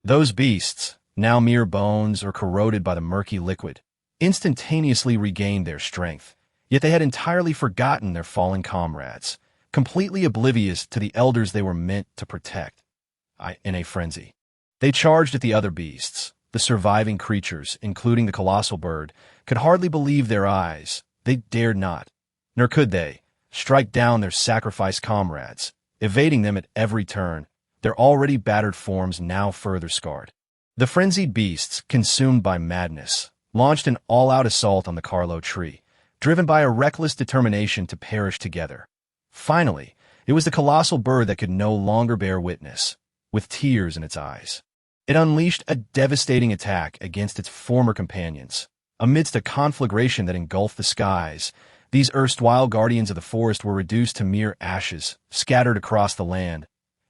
Those beasts, now mere bones or corroded by the murky liquid, instantaneously regained their strength, yet they had entirely forgotten their fallen comrades, completely oblivious to the elders they were meant to protect. In a frenzy, they charged at the other beasts. The surviving creatures, including the colossal bird, could hardly believe their eyes. They dared not, nor could they, strike down their sacrificed comrades, evading them at every turn, their already battered forms now further scarred. The frenzied beasts, consumed by madness, launched an all-out assault on the Carlo tree, driven by a reckless determination to perish together. Finally, it was the colossal bird that could no longer bear witness. With tears in its eyes, it unleashed a devastating attack against its former companions. Amidst a conflagration that engulfed the skies, these erstwhile guardians of the forest were reduced to mere ashes, scattered across the land,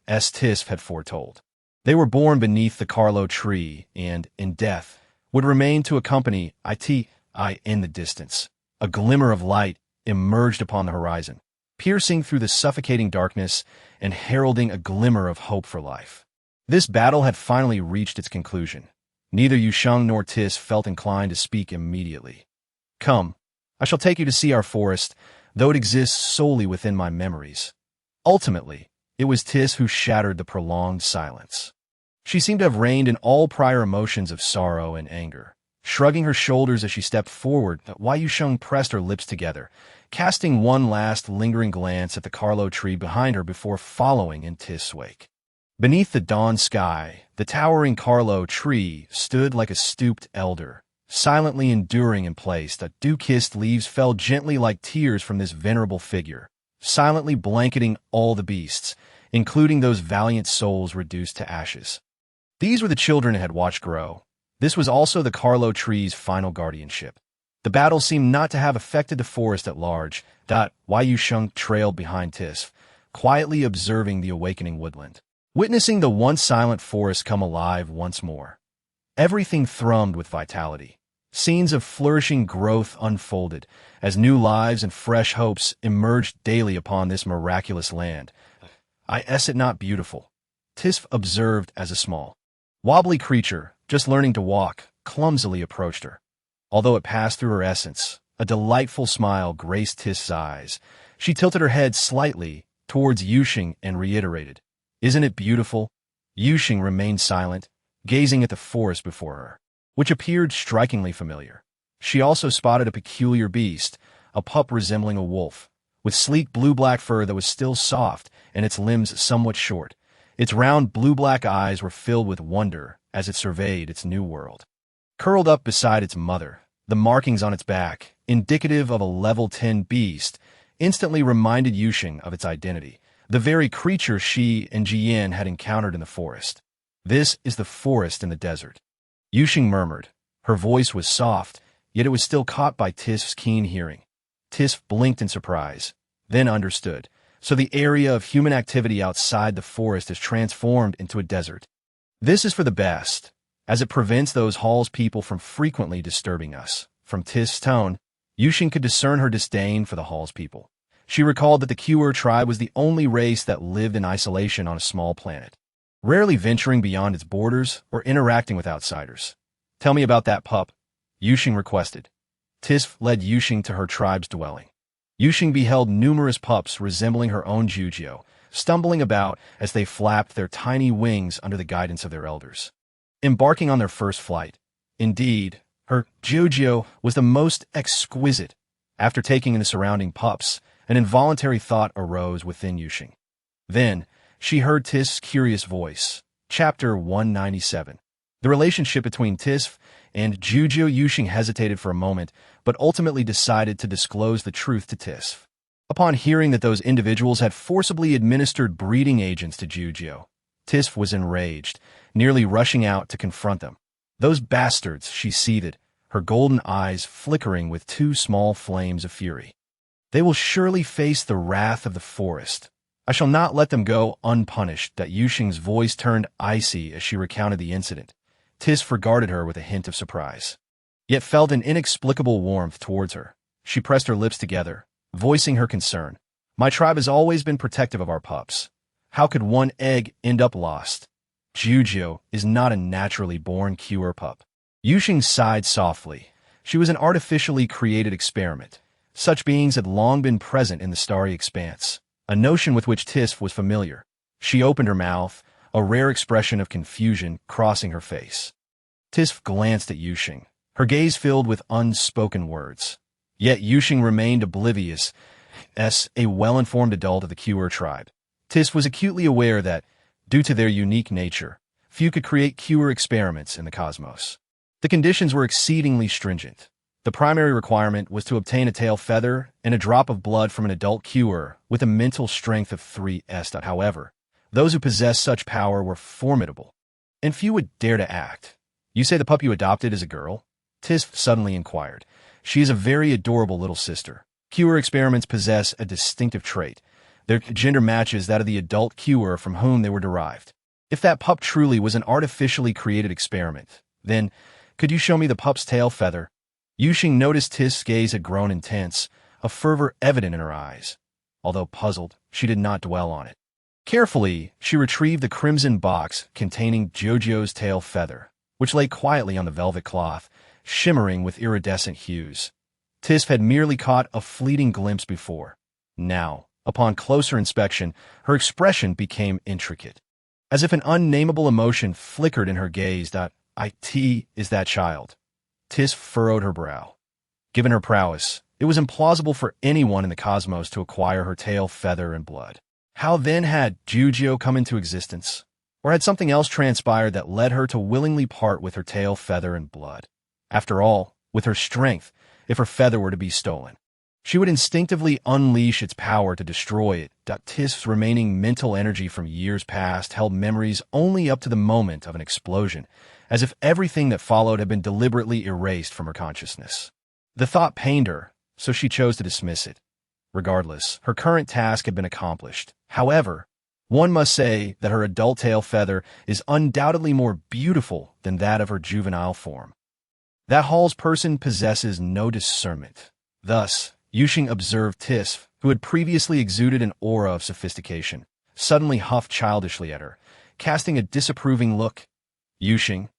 as Tisf had foretold. They were born beneath the Carlo tree and, in death, would remain to accompany in the distance. A glimmer of light emerged upon the horizon, piercing through the suffocating darkness and heralding a glimmer of hope for life. This battle had finally reached its conclusion. Neither Yu Sheng nor Tis felt inclined to speak immediately. "Come, I shall take you to see our forest, though it exists solely within my memories." Ultimately, it was Tis who shattered the prolonged silence. She seemed to have reined in all prior emotions of sorrow and anger. Shrugging her shoulders as she stepped forward, Yu Sheng pressed her lips together, casting one last lingering glance at the Carlo tree behind her before following in Tis's wake. Beneath the dawn sky, the towering Carlo tree stood like a stooped elder, silently enduring in place. The dew-kissed leaves fell gently like tears from this venerable figure, silently blanketing all the beasts, including those valiant souls reduced to ashes. These were the children it had watched grow. This was also the Carlo tree's final guardianship. The battle seemed not to have affected the forest at large. Yu Sheng trailed behind Tis, quietly observing the awakening woodland, witnessing the once silent forest come alive once more. Everything thrummed with vitality. Scenes of flourishing growth unfolded, as new lives and fresh hopes emerged daily upon this miraculous land. Is it not beautiful? Tis observed as a small, wobbly creature, just learning to walk, clumsily approached her. Although it passed through her essence, a delightful smile graced Tis's eyes. She tilted her head slightly towards Yu Sheng and reiterated, "Isn't it beautiful?" Yu Sheng remained silent, gazing at the forest before her, which appeared strikingly familiar. She also spotted a peculiar beast, a pup resembling a wolf, with sleek blue-black fur that was still soft and its limbs somewhat short. Its round blue-black eyes were filled with wonder as it surveyed its new world. Curled up beside its mother, the markings on its back, indicative of a level 10 beast, instantly reminded Yu Sheng of its identity, the very creature she and Jian had encountered in the forest. "This is the forest in the desert," Yu Sheng murmured. Her voice was soft, yet it was still caught by Tisf's keen hearing. Tisf blinked in surprise, then understood. So the area of human activity outside the forest is transformed into a desert. "This is for the best," as it prevents those Hall's people from frequently disturbing us. From Tiff's tone, Yu Sheng could discern her disdain for the Hall's people. She recalled that the Kure tribe was the only race that lived in isolation on a small planet, rarely venturing beyond its borders or interacting with outsiders. "Tell me about that pup," Yu Sheng requested. Tiff led Yu Sheng to her tribe's dwelling. Yu Sheng beheld numerous pups resembling her own Jujio, stumbling about as they flapped their tiny wings under the guidance of their elders, embarking on their first flight. Indeed, her Jujio was the most exquisite. After taking in the surrounding pups, an involuntary thought arose within Yu Sheng. Then, she heard Tiff's curious voice. Chapter 197. The relationship between Tiff and Jujio. Yu Sheng hesitated for a moment, but ultimately decided to disclose the truth to Tiff. Upon hearing that those individuals had forcibly administered breeding agents to Jujio, Tiff was enraged, nearly rushing out to confront them. "Those bastards," she seethed, her golden eyes flickering with two small flames of fury. "They will surely face the wrath of the forest. I shall not let them go unpunished." That Yu Sheng's voice turned icy as she recounted the incident. Tiff regarded her with a hint of surprise, yet felt an inexplicable warmth towards her. She pressed her lips together, voicing her concern. "My tribe has always been protective of our pups. How could one egg end up lost? Jujio is not a naturally born Kure pup." Yu Sheng sighed softly. She was an artificially created experiment. Such beings had long been present in the starry expanse, a notion with which Tiff was familiar. She opened her mouth, a rare expression of confusion crossing her face. Tiff glanced at Yu Sheng, her gaze filled with unspoken words. Yet Yu Sheng remained oblivious, as a well-informed adult of the Kure tribe. Tiff was acutely aware that, due to their unique nature, few could create Kure experiments in the cosmos. The conditions were exceedingly stringent. The primary requirement was to obtain a tail feather and a drop of blood from an adult Kure with a mental strength of 3s. However, those who possessed such power were formidable, and few would dare to act. "You say the pup you adopted is a girl?" Tiff suddenly inquired. "She is a very adorable little sister. Kure experiments possess a distinctive trait. Their gender matches that of the adult Kure from whom they were derived. If that pup truly was an artificially created experiment, then could you show me the pup's tail feather?" Yu Sheng noticed Tiff's gaze had grown intense, a fervor evident in her eyes. Although puzzled, she did not dwell on it. Carefully, she retrieved the crimson box containing Jujio's tail feather, which lay quietly on the velvet cloth, shimmering with iridescent hues. Tiff had merely caught a fleeting glimpse before. Now, upon closer inspection, her expression became intricate, as if an unnameable emotion flickered in her gaze. "It is that child." Tiff furrowed her brow. Given her prowess, it was implausible for anyone in the cosmos to acquire her tail feather and blood. How then had Jujio come into existence? Or had something else transpired that led her to willingly part with her tail feather and blood? After all, with her strength, if her feather were to be stolen, she would instinctively unleash its power to destroy it. Tiff's remaining mental energy from years past held memories only up to the moment of an explosion, as if everything that followed had been deliberately erased from her consciousness. The thought pained her, so she chose to dismiss it. Regardless, her current task had been accomplished. However, one must say that her adult tail feather is undoubtedly more beautiful than that of her juvenile form. That Hall's person possesses no discernment. Thus, Yu Sheng observed Tiff, who had previously exuded an aura of sophistication, suddenly huffed childishly at her, casting a disapproving look. "Yu Sheng,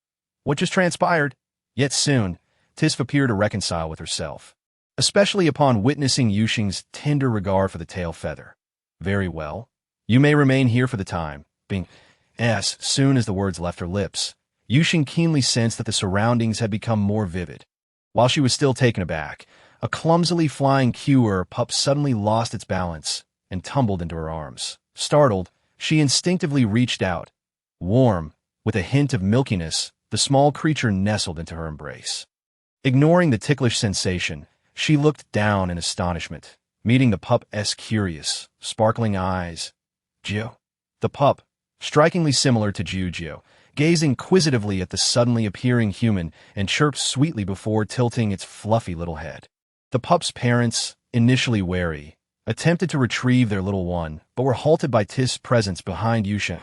what just transpired?" Yet soon, Tiff appeared to reconcile with herself, especially upon witnessing Yu Sheng's tender regard for the tail feather. "Very well. You may remain here for the time being." As soon as the words left her lips, Yu Sheng keenly sensed that the surroundings had become more vivid. While she was still taken aback, a clumsily flying Kure pup suddenly lost its balance and tumbled into her arms. Startled, she instinctively reached out. Warm, with a hint of milkiness, the small creature nestled into her embrace. Ignoring the ticklish sensation, she looked down in astonishment, meeting the pup's curious, sparkling eyes. "Jio?" The pup, strikingly similar to Jujio, gazed inquisitively at the suddenly appearing human and chirped sweetly before tilting its fluffy little head. The pup's parents, initially wary, attempted to retrieve their little one, but were halted by Tiff's presence behind Yu Sheng.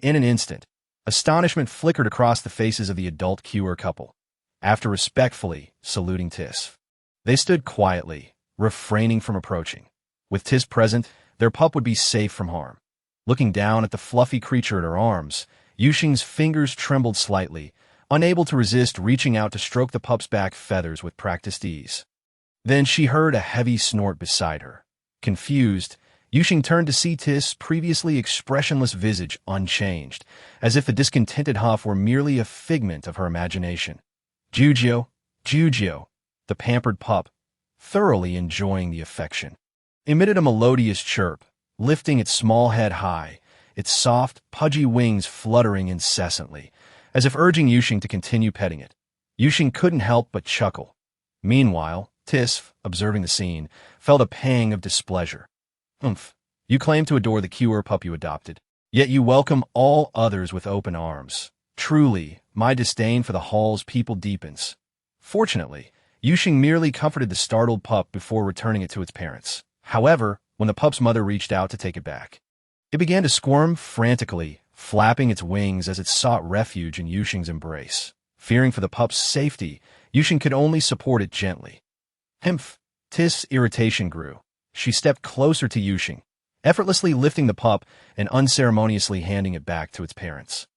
In an instant, Astonishment flickered across the faces of the adult Cure couple. After respectfully saluting Tis, they stood quietly, refraining from approaching. With Tis present, their pup would be safe from harm. Looking down at the fluffy creature at her arms, Yu Sheng's fingers trembled slightly, unable to resist reaching out to stroke the pup's back feathers with practiced ease. Then she heard a heavy snort beside her. Confused, Yu Sheng turned to see Tis' previously expressionless visage unchanged, as if the discontented huff were merely a figment of her imagination. Jujio, the pampered pup, thoroughly enjoying the affection, emitted a melodious chirp, lifting its small head high, its soft, pudgy wings fluttering incessantly, as if urging Yu Sheng to continue petting it. Yu Sheng couldn't help but chuckle. Meanwhile, Tis, observing the scene, felt a pang of displeasure. You claim to adore the Cure pup you adopted, yet you welcome all others with open arms. Truly, my disdain for the Hall's people deepens. Fortunately, Yu Sheng merely comforted the startled pup before returning it to its parents. However, when the pup's mother reached out to take it back, it began to squirm frantically, flapping its wings as it sought refuge in Yu Sheng's embrace. Fearing for the pup's safety, Yu Sheng could only support it gently. Tis' irritation grew. She stepped closer to Yu Sheng, effortlessly lifting the pup and unceremoniously handing it back to its parents.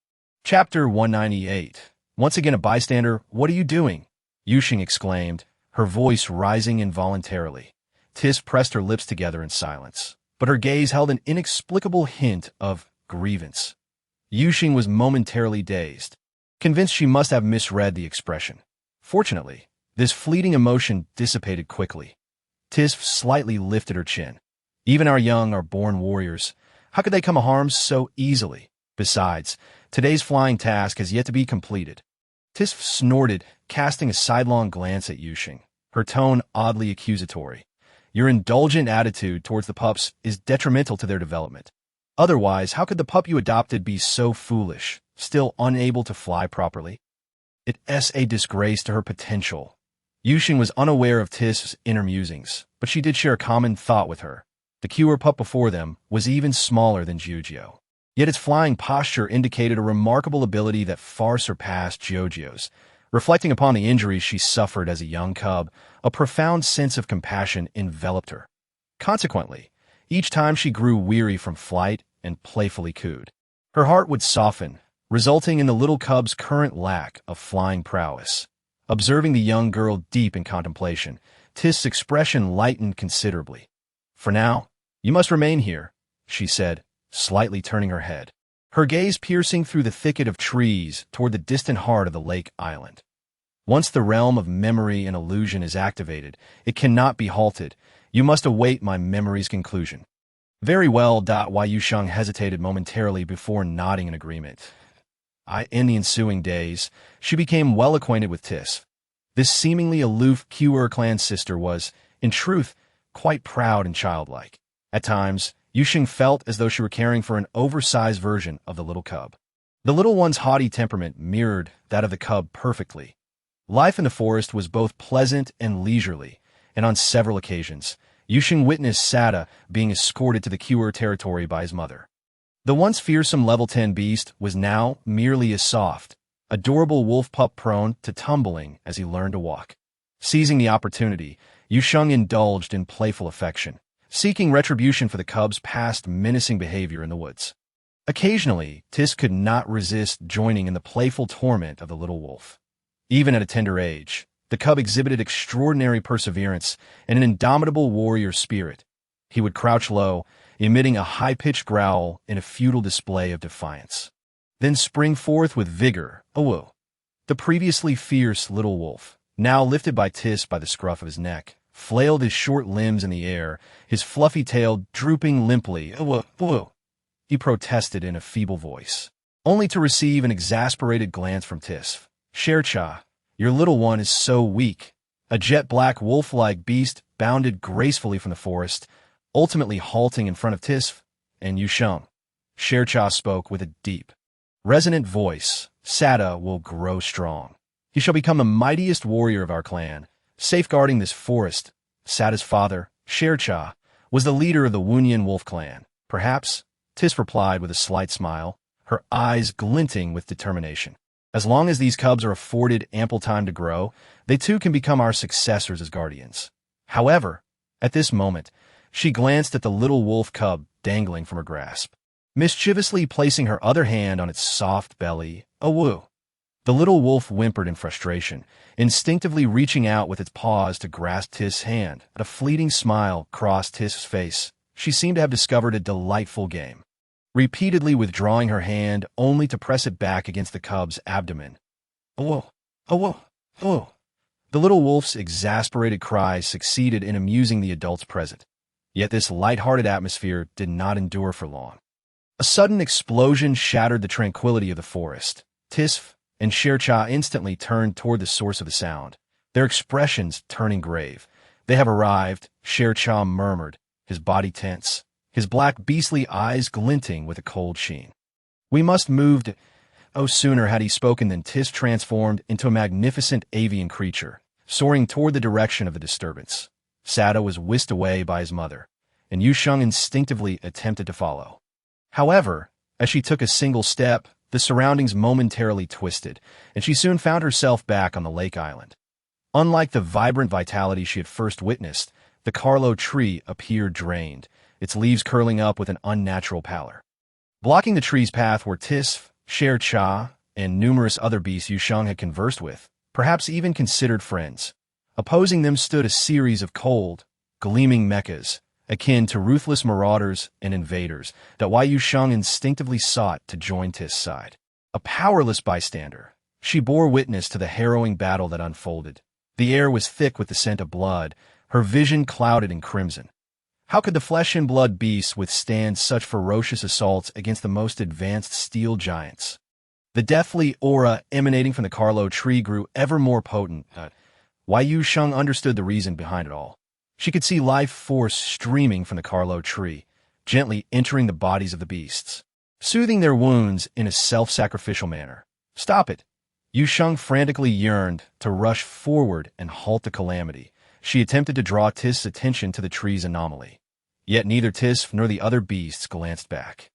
Chapter 198. Once again a bystander, "What are you doing?" Yu Sheng exclaimed, her voice rising involuntarily. Tis pressed her lips together in silence, but her gaze held an inexplicable hint of grievance. Yu Sheng was momentarily dazed, convinced she must have misread the expression. Fortunately, this fleeting emotion dissipated quickly. Tis slightly lifted her chin. Even our young are born warriors. How could they come to harm so easily? Besides, today's flying task has yet to be completed. Tis snorted, casting a sidelong glance at Yu Sheng, her tone oddly accusatory. Your indulgent attitude towards the pups is detrimental to their development. Otherwise, how could the pup you adopted be so foolish, still unable to fly properly? It's a disgrace to her potential. Yu Sheng was unaware of Tis' inner musings, but she did share a common thought with her. The Cure pup before them was even smaller than Jujio. Yet its flying posture indicated a remarkable ability that far surpassed Jojio's. Reflecting upon the injuries she suffered as a young cub, a profound sense of compassion enveloped her. Consequently, each time she grew weary from flight and playfully cooed, her heart would soften, resulting in the little cub's current lack of flying prowess. Observing the young girl deep in contemplation, Tis' expression lightened considerably. "For now, you must remain here," she said, slightly turning her head, her gaze piercing through the thicket of trees toward the distant heart of the lake island. "Once the realm of memory and illusion is activated, it cannot be halted. You must await my memory's conclusion." "Very well." Yu Sheng hesitated momentarily before nodding in agreement. In the ensuing days, she became well acquainted with Tis. This seemingly aloof Cure clan sister was, in truth, quite proud and childlike. At times, Yu Sheng felt as though she were caring for an oversized version of the little cub. The little one's haughty temperament mirrored that of the cub perfectly. Life in the forest was both pleasant and leisurely, and on several occasions, Yu Sheng witnessed Sada being escorted to the Cure territory by his mother. The once fearsome level 10 beast was now merely a soft, adorable wolf pup prone to tumbling as he learned to walk. Seizing the opportunity, Yu Sheng indulged in playful affection, seeking retribution for the cub's past menacing behavior in the woods. Occasionally, Tis could not resist joining in the playful torment of the little wolf. Even at a tender age, the cub exhibited extraordinary perseverance and an indomitable warrior spirit. He would crouch low, emitting a high-pitched growl in a futile display of defiance, then spring forth with vigor. The previously fierce little wolf, now lifted by Tis by the scruff of his neck, flailed his short limbs in the air, his fluffy tail drooping limply. He protested in a feeble voice, only to receive an exasperated glance from Tis. "Shercha, your little one is so weak." A jet-black wolf-like beast bounded gracefully from the forest, ultimately halting in front of Tis and Yu Sheng. Shercha spoke with a deep, resonant voice. "Sada will grow strong. He shall become the mightiest warrior of our clan, safeguarding this forest." Sada's father, Shercha, was the leader of the Wunyan wolf clan. "Perhaps," Tis replied with a slight smile, her eyes glinting with determination. As long as these cubs are afforded ample time to grow, they too can become our successors as guardians. However, at this moment, she glanced at the little wolf cub dangling from her grasp, mischievously placing her other hand on its soft belly. "Awoo!" The little wolf whimpered in frustration, instinctively reaching out with its paws to grasp Tiss's hand. A fleeting smile crossed Tiss's face. She seemed to have discovered a delightful game, repeatedly withdrawing her hand only to press it back against the cub's abdomen. "Awoo! Awoo! Awoo!" The little wolf's exasperated cries succeeded in amusing the adults present. Yet this light-hearted atmosphere did not endure for long. A sudden explosion shattered the tranquility of the forest. Tiss and Shercha instantly turned toward the source of the sound, their expressions turning grave. "They have arrived," Shercha murmured, his body tense, his black beastly eyes glinting with a cold sheen. "We must move to—" Oh, sooner had he spoken than Tiss transformed into a magnificent avian creature, soaring toward the direction of the disturbance. Sada was whisked away by his mother, and Yu Sheng instinctively attempted to follow. However, as she took a single step, the surroundings momentarily twisted, and she soon found herself back on the lake island. Unlike the vibrant vitality she had first witnessed, the Carlo tree appeared drained, its leaves curling up with an unnatural pallor. Blocking the tree's path were Tiss, Sher Cha, and numerous other beasts Yu Sheng had conversed with, perhaps even considered friends. Opposing them stood a series of cold, gleaming mechas, akin to ruthless marauders and invaders, that Yu Sheng instinctively sought to join Tiss's side. A powerless bystander, she bore witness to the harrowing battle that unfolded. The air was thick with the scent of blood, her vision clouded in crimson. How could the flesh-and-blood beasts withstand such ferocious assaults against the most advanced steel giants? The deathly aura emanating from the Carlo tree grew ever more potent. Yu Sheng understood the reason behind it all. She could see life force streaming from the Carlo tree, gently entering the bodies of the beasts, soothing their wounds in a self-sacrificial manner. "Stop it!" Yu Sheng frantically yearned to rush forward and halt the calamity. She attempted to draw Tiss's attention to the tree's anomaly. Yet neither Tiss nor the other beasts glanced back.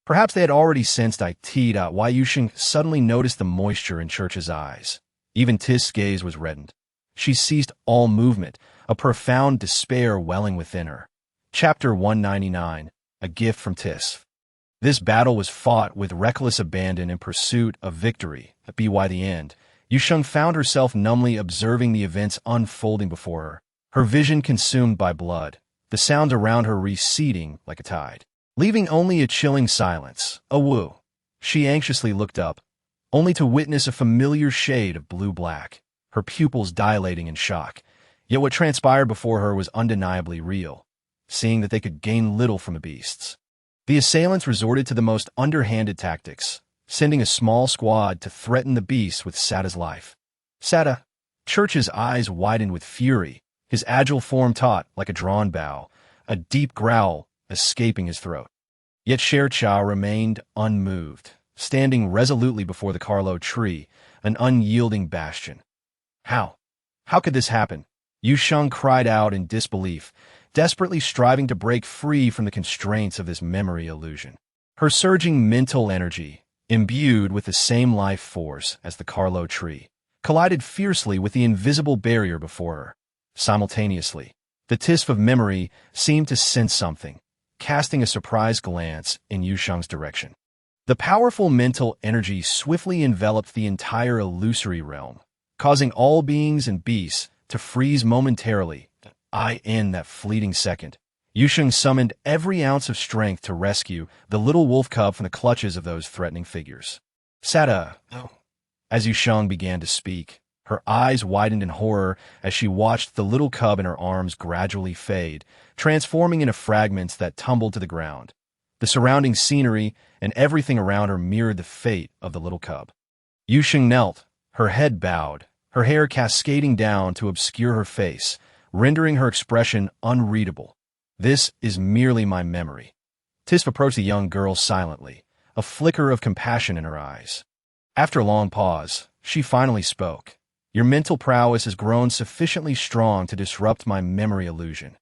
Perhaps they had already sensed it. Yu Sheng suddenly noticed the moisture in Church's eyes. Even Tiss's gaze was reddened. She ceased all movement, a profound despair welling within her. Chapter 199, A Gift from Tiss. This battle was fought with reckless abandon in pursuit of victory. By the end, Yu Sheng found herself numbly observing the events unfolding before her, her vision consumed by blood, the sounds around her receding like a tide, leaving only a chilling silence. "Awoo!" She anxiously looked up, only to witness a familiar shade of blue-black, her pupils dilating in shock. Yet what transpired before her was undeniably real, seeing that they could gain little from the beasts. The assailants resorted to the most underhanded tactics, sending a small squad to threaten the beasts with Sada's life. Sada, Church's eyes widened with fury, his agile form taut like a drawn bow, a deep growl escaping his throat. Yet Sher Cha remained unmoved, standing resolutely before the Carlo tree, an unyielding bastion. How could this happen? Yu Sheng cried out in disbelief, desperately striving to break free from the constraints of this memory illusion. Her surging mental energy, imbued with the same life force as the Carlo tree, collided fiercely with the invisible barrier before her. Simultaneously, the Tiss of memory seemed to sense something, casting a surprised glance in Yu Sheng's direction. The powerful mental energy swiftly enveloped the entire illusory realm, causing all beings and beasts to freeze momentarily. In that fleeting second, Yu Sheng summoned every ounce of strength to rescue the little wolf cub from the clutches of those threatening figures. "Sada!" As Yu Sheng began to speak, her eyes widened in horror as she watched the little cub in her arms gradually fade, transforming into fragments that tumbled to the ground. The surrounding scenery and everything around her mirrored the fate of the little cub. Yu Sheng knelt, her head bowed, her hair cascading down to obscure her face, rendering her expression unreadable. "This is merely my memory." Tiss approached the young girl silently, a flicker of compassion in her eyes. After a long pause, she finally spoke. "Your mental prowess has grown sufficiently strong to disrupt my memory illusion.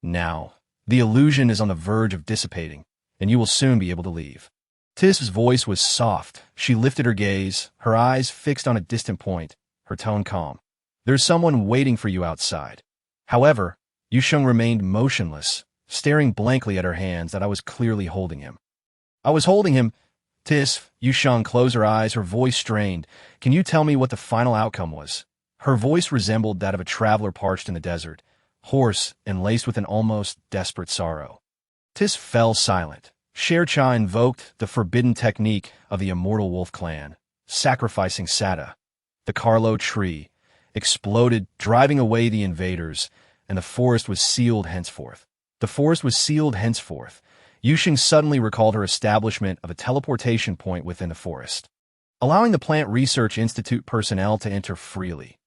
Now, the illusion is on the verge of dissipating, and you will soon be able to leave." Tis's voice was soft. She lifted her gaze, her eyes fixed on a distant point, her tone calm. "There's someone waiting for you outside." However, Yu Sheng remained motionless, staring blankly at her hands that I was clearly holding him. "I was holding him." Yu Sheng closed her eyes, her voice strained. "Can you tell me what the final outcome was?" Her voice resembled that of a traveler parched in the desert, hoarse and laced with an almost desperate sorrow. Tis fell silent. Sher Cha invoked the forbidden technique of the immortal wolf clan, sacrificing Sata. The Carlo tree exploded, driving away the invaders, and the forest was sealed henceforth. Yu Sheng suddenly recalled her establishment of a teleportation point within the forest, allowing the Plant Research Institute personnel to enter freely.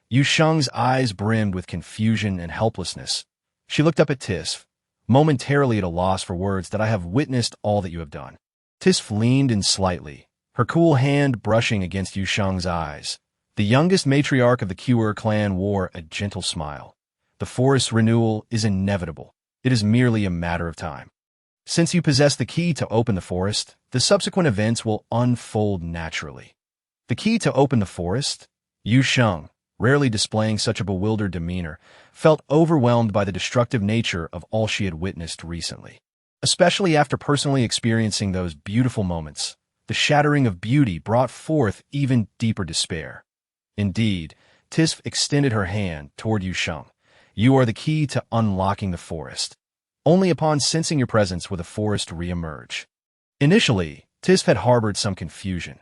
Yu Sheng's eyes brimmed with confusion and helplessness. She looked up at Tisf, momentarily at a loss for words. "That I have witnessed all that you have done." Tisf leaned in slightly, her cool hand brushing against Yu Sheng's eyes. The youngest matriarch of the Qer clan wore a gentle smile. "The forest's renewal is inevitable. It is merely a matter of time. Since you possess the key to open the forest, the subsequent events will unfold naturally." The key to open the forest? Yu Sheng, rarely displaying such a bewildered demeanor, felt overwhelmed by the destructive nature of all she had witnessed recently. Especially after personally experiencing those beautiful moments, the shattering of beauty brought forth even deeper despair. Indeed, Tisf extended her hand toward Yu Sheng. "You are the key to unlocking the forest. Only upon sensing your presence will the forest re-emerge." Initially, Tisf had harbored some confusion.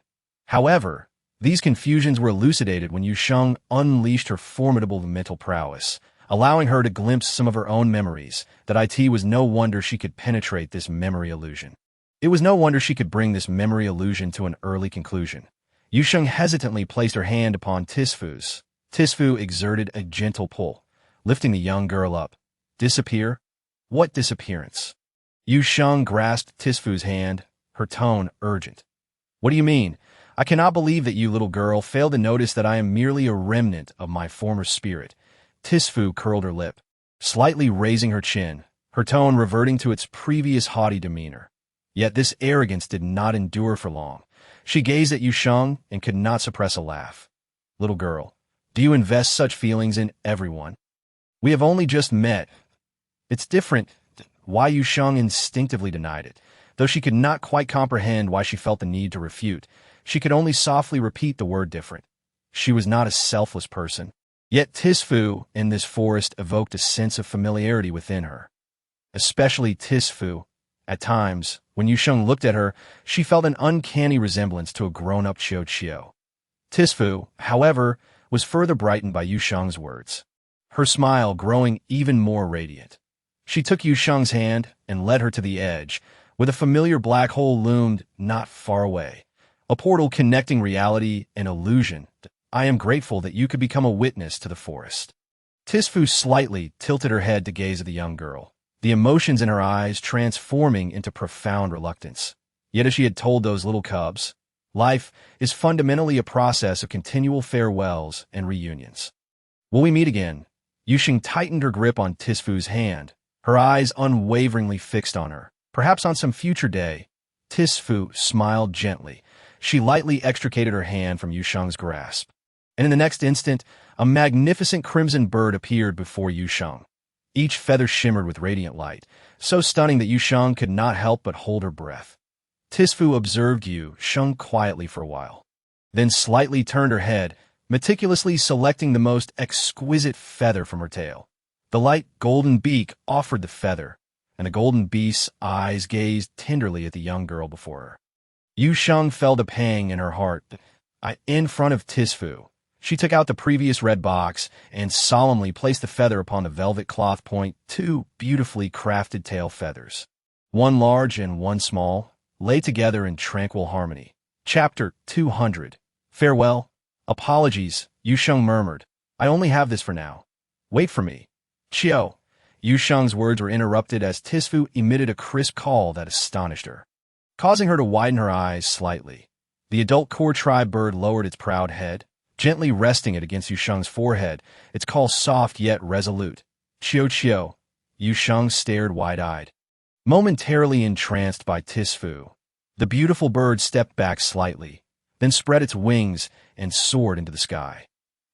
However, these confusions were elucidated when Yu Sheng unleashed her formidable mental prowess, allowing her to glimpse some of her own memories. It was no wonder she could penetrate this memory illusion. It was no wonder she could bring this memory illusion to an early conclusion. Yu Sheng hesitantly placed her hand upon Tisfu's. Tisfu exerted a gentle pull, lifting the young girl up. "Disappear? What disappearance?" Yu Sheng grasped Tisfu's hand, her tone urgent. "What do you mean? I cannot believe that you, little girl, fail to notice that I am merely a remnant of my former spirit." Tisfu curled her lip, slightly raising her chin, her tone reverting to its previous haughty demeanor. Yet this arrogance did not endure for long. She gazed at Yu Sheng and could not suppress a laugh. "Little girl, do you invest such feelings in everyone? We have only just met. It's different." Why Yu Sheng instinctively denied it. Though she could not quite comprehend why she felt the need to refute, she could only softly repeat the word different. She was not a selfless person. Yet Tisfu in this forest evoked a sense of familiarity within her. Especially Tisfu. At times, when Yu Sheng looked at her, she felt an uncanny resemblance to a grown-up Chio. Tisfu, however, was further brightened by Yu Sheng's words, her smile growing even more radiant. She took Yu Sheng's hand and led her to the edge, where the familiar black hole loomed not far away, a portal connecting reality and illusion. "I am grateful that you could become a witness to the forest." Tisfu slightly tilted her head to gaze at the young girl, the emotions in her eyes transforming into profound reluctance. Yet as she had told those little cubs, life is fundamentally a process of continual farewells and reunions. "Will we meet again?" Yu Sheng tightened her grip on Tisfu's hand, her eyes unwaveringly fixed on her. "Perhaps on some future day." Tisfu smiled gently. She lightly extricated her hand from Yu Sheng's grasp, and in the next instant, a magnificent crimson bird appeared before Yu Sheng. Each feather shimmered with radiant light, so stunning that Yu Sheng could not help but hold her breath. Tisfu observed Yu Sheng quietly for a while, then slightly turned her head, meticulously selecting the most exquisite feather from her tail. The light golden beak offered the feather, and the golden beast's eyes gazed tenderly at the young girl before her. Yu Sheng felt a pang in her heart. In front of Tisfu, she took out the previous red box and solemnly placed the feather upon the velvet cloth point. Two beautifully crafted tail feathers, one large and one small, lay together in tranquil harmony. Chapter 200. Farewell. "Apologies," Yu Sheng murmured. "I only have this for now. Wait for me." "Chio." Yu Sheng's words were interrupted as Tisfu emitted a crisp call that astonished her, causing her to widen her eyes slightly. The adult core tribe bird lowered its proud head, gently resting it against Yu Sheng's forehead, its call soft yet resolute. "Chio." Yu Sheng stared wide-eyed, momentarily entranced by Tisfu. The beautiful bird stepped back slightly, then spread its wings and soared into the sky.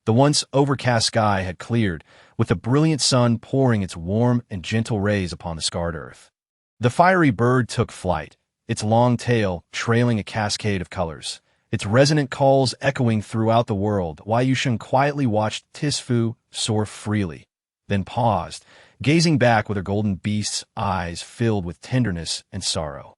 The once overcast sky had cleared, with the brilliant sun pouring its warm and gentle rays upon the scarred earth. The fiery bird took flight, its long tail trailing a cascade of colors, its resonant calls echoing throughout the world, while Yu Sheng quietly watched Tisfu soar freely, then paused, gazing back with her golden beast's eyes filled with tenderness and sorrow.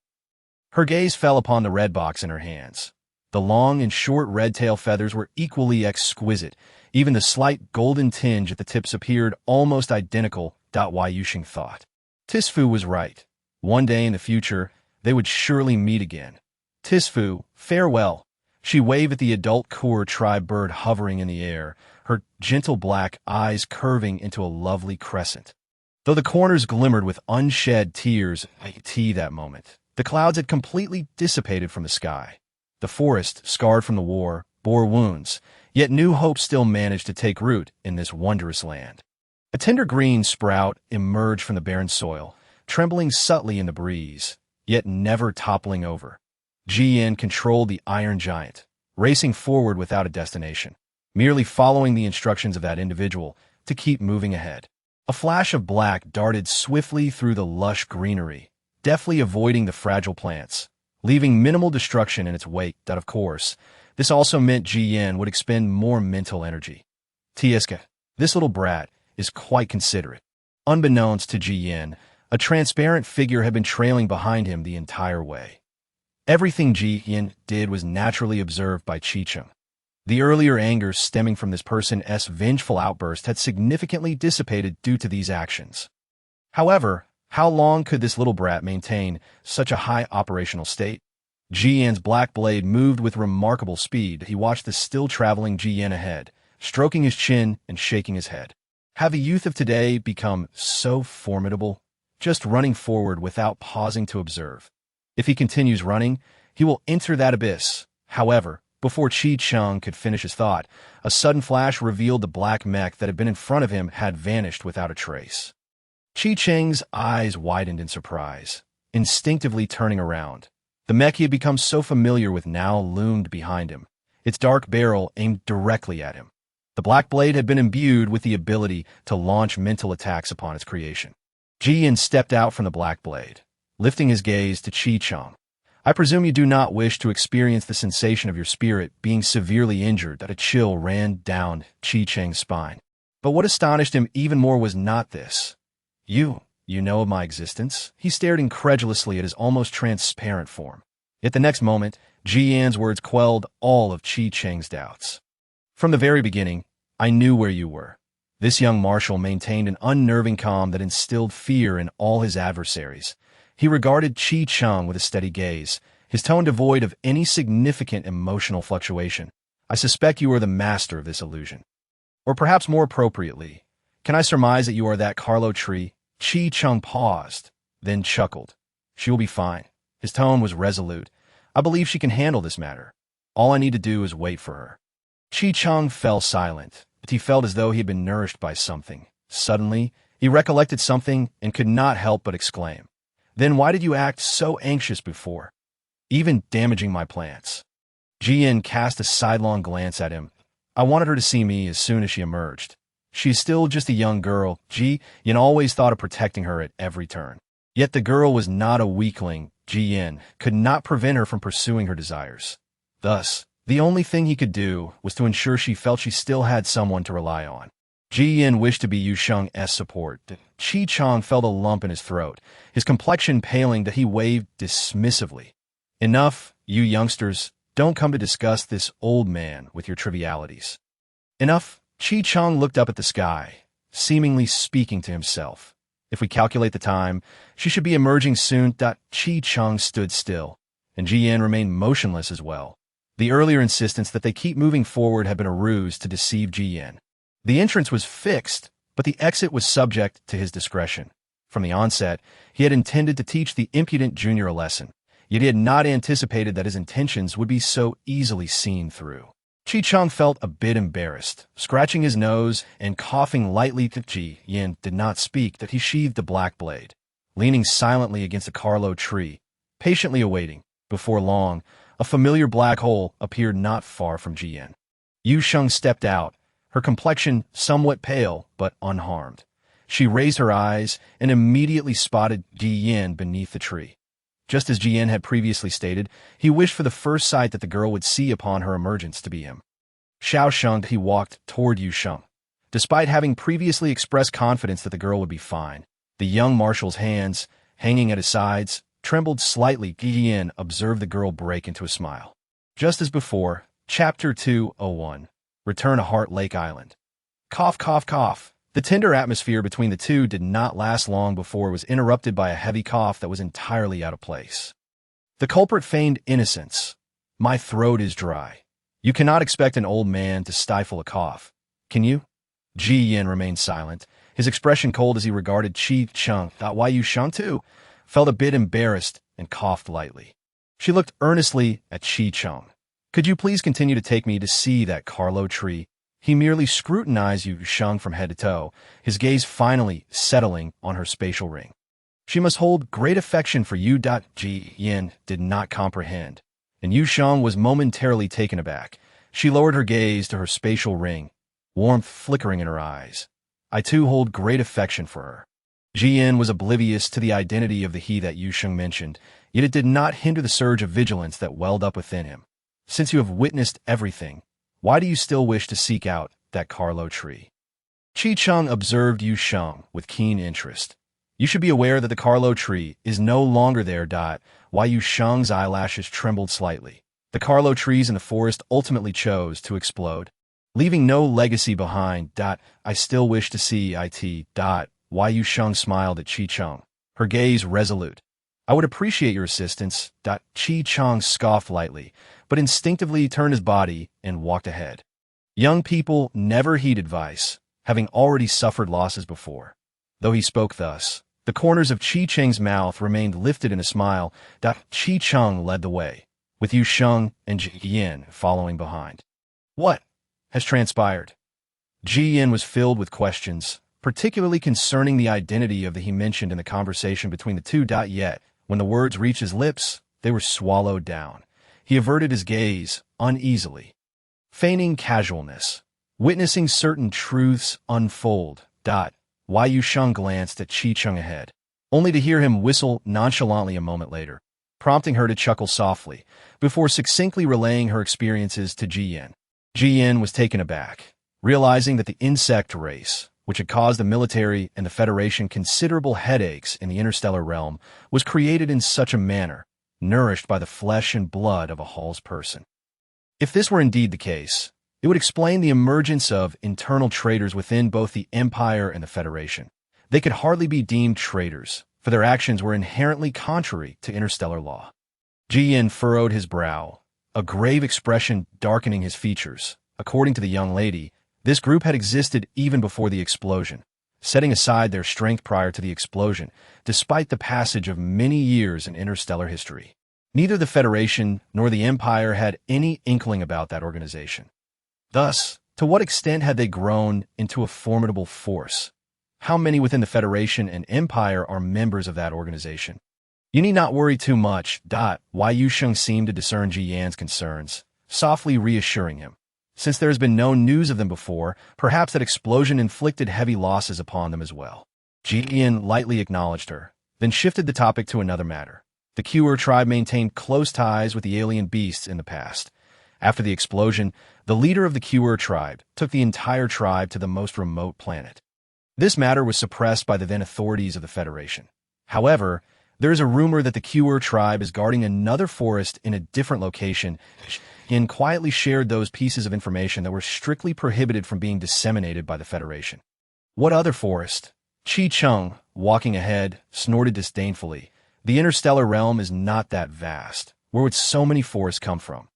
Her gaze fell upon the red box in her hands. The long and short red tail feathers were equally exquisite. Even the slight golden tinge at the tips appeared almost identical. Why Yu Sheng thought. Tisfu was right. One day in the future, they would surely meet again. Tisfu, farewell. She waved at the adult Kur tribe bird hovering in the air, her gentle black eyes curving into a lovely crescent. Though the corners glimmered with unshed tears that moment, the clouds had completely dissipated from the sky. The forest, scarred from the war, bore wounds, yet new hope still managed to take root in this wondrous land. A tender green sprout emerged from the barren soil, trembling subtly in the breeze, yet never toppling over. Jian controlled the iron giant, racing forward without a destination, merely following the instructions of that individual to keep moving ahead. A flash of black darted swiftly through the lush greenery, deftly avoiding the fragile plants, leaving minimal destruction in its wake. Of course, this also meant Jian would expend more mental energy. Tieska, this little brat, is quite considerate. Unbeknownst to Jian, a transparent figure had been trailing behind him the entire way. Everything Jian did was naturally observed by Chi-Chung. The earlier anger stemming from this person's vengeful outburst had significantly dissipated due to these actions. However, how long could this little brat maintain such a high operational state? Jian's black blade moved with remarkable speed. He watched the still-traveling Jian ahead, stroking his chin and shaking his head. Have the youth of today become so formidable, just running forward without pausing to observe? If he continues running, he will enter that abyss. However, before Chi-Chung could finish his thought, a sudden flash revealed the black mech that had been in front of him had vanished without a trace. Chi-Cheng's eyes widened in surprise, instinctively turning around. The mech he had become so familiar with now loomed behind him, its dark barrel aimed directly at him. The black blade had been imbued with the ability to launch mental attacks upon its creation. Jian stepped out from the black blade, lifting his gaze to Chi-Chung. I presume you do not wish to experience the sensation of your spirit being severely injured. That a chill ran down Chi-Cheng's spine. But what astonished him even more was not this. You know of my existence? He stared incredulously at his almost transparent form. Yet the next moment, Jian's words quelled all of Chi-Cheng's doubts. From the very beginning, I knew where you were. This young marshal maintained an unnerving calm that instilled fear in all his adversaries. He regarded Chi-Chung with a steady gaze, his tone devoid of any significant emotional fluctuation. I suspect you are the master of this illusion. Or perhaps more appropriately, can I surmise that you are that Carlo tree? Chi-Chung paused, then chuckled. She will be fine. His tone was resolute. I believe she can handle this matter. All I need to do is wait for her. Chi-Chung fell silent, but he felt as though he had been nourished by something. Suddenly, he recollected something and could not help but exclaim. Then why did you act so anxious before? Even damaging my plants. Jian cast a sidelong glance at him. I wanted her to see me as soon as she emerged. She is still just a young girl. Jian always thought of protecting her at every turn. Yet the girl was not a weakling. Jian could not prevent her from pursuing her desires. Thus, the only thing he could do was to ensure she felt she still had someone to rely on. Jian wished to be Yu Sheng's support. Chi-Chung felt a lump in his throat, his complexion paling that he waved dismissively. Enough, you youngsters. Don't come to discuss this old man with your trivialities. Enough. Chi-Chung looked up at the sky, seemingly speaking to himself. If we calculate the time, she should be emerging soon. Chi-Chung stood still, and Jian remained motionless as well. The earlier insistence that they keep moving forward had been a ruse to deceive Jian. The entrance was fixed, but the exit was subject to his discretion. From the onset, he had intended to teach the impudent junior a lesson, yet he had not anticipated that his intentions would be so easily seen through. Chi-Chung felt a bit embarrassed, scratching his nose and coughing lightly. Jian did not speak, that he sheathed the black blade, leaning silently against a Carlo tree, patiently awaiting. Before long, a familiar black hole appeared not far from Jian. Yu Sheng stepped out, her complexion somewhat pale but unharmed. She raised her eyes and immediately spotted Jian beneath the tree. Just as Jian had previously stated, he wished for the first sight that the girl would see upon her emergence to be him. Xiao Sheng, he walked toward Yu Sheng. Despite having previously expressed confidence that the girl would be fine, the young marshal's hands, hanging at his sides, trembled slightly. Jian observed the girl break into a smile. Just as before, Chapter 201, Return to Heart Lake Island. Cough, cough, cough. The tender atmosphere between the two did not last long before it was interrupted by a heavy cough that was entirely out of place. The culprit feigned innocence. My throat is dry. You cannot expect an old man to stifle a cough, can you? Ji Yin remained silent, his expression cold as he regarded Qi Cheng. Why Yu Sheng too? Felt a bit embarrassed and coughed lightly. She looked earnestly at Qi Cheng. Could you please continue to take me to see that Carlo tree? He merely scrutinized Yu Sheng from head to toe, his gaze finally settling on her spatial ring. She must hold great affection for you. Ji Yin did not comprehend, and Yu Sheng was momentarily taken aback. She lowered her gaze to her spatial ring, warmth flickering in her eyes. I too hold great affection for her. Ji Yin was oblivious to the identity of the he that Yu Sheng mentioned, yet it did not hinder the surge of vigilance that welled up within him. Since you have witnessed everything, why do you still wish to seek out that Carlo tree? Qi Cheng observed Yu Sheng with keen interest. You should be aware that the Carlo tree is no longer there. Why Yu Sheng's eyelashes trembled slightly. The Carlo trees in the forest ultimately chose to explode, leaving no legacy behind. I still wish to see it. Why Yu Sheng smiled at Qi Cheng, her gaze resolute. I would appreciate your assistance. Qi Cheng scoffed lightly, but instinctively turned his body and walked ahead. Young people never heed advice, having already suffered losses before. Though he spoke thus, the corners of Qi Cheng's mouth remained lifted in a smile. Qi Cheng led the way, with Yu Sheng and Ji Yin following behind. What has transpired? Ji Yin was filled with questions, particularly concerning the identity of the he mentioned in the conversation between the two. Yet, when the words reached his lips, they were swallowed down. He averted his gaze uneasily, feigning casualness, witnessing certain truths unfold. Why Yu Sheng glanced at Qi Cheng ahead, only to hear him whistle nonchalantly a moment later, prompting her to chuckle softly, before succinctly relaying her experiences to Ji Yin. Ji Yin was taken aback, realizing that the insect race, which had caused the military and the Federation considerable headaches in the interstellar realm, was created in such a manner, nourished by the flesh and blood of a Hall's person. If this were indeed the case, it would explain the emergence of internal traitors within both the Empire and the Federation. They could hardly be deemed traitors, for their actions were inherently contrary to interstellar law. Ji Yin furrowed his brow, a grave expression darkening his features. According to the young lady, this group had existed even before the explosion, setting aside their strength prior to the explosion, despite the passage of many years in interstellar history. Neither the Federation nor the Empire had any inkling about that organization. Thus, to what extent had they grown into a formidable force? How many within the Federation and Empire are members of that organization? You need not worry too much. Why Yu Sheng seemed to discern Ji Yan's concerns, softly reassuring him. Since there has been no news of them before, perhaps that explosion inflicted heavy losses upon them as well. Ji Yan lightly acknowledged her, then shifted the topic to another matter. The Q'er tribe maintained close ties with the alien beasts in the past. After the explosion, the leader of the Q'er tribe took the entire tribe to the most remote planet. This matter was suppressed by the then authorities of the Federation. However, there is a rumor that the Q'er tribe is guarding another forest in a different location, and quietly shared those pieces of information that were strictly prohibited from being disseminated by the Federation. What other forest? Qi Cheng, walking ahead, snorted disdainfully. The interstellar realm is not that vast. Where would so many forests come from?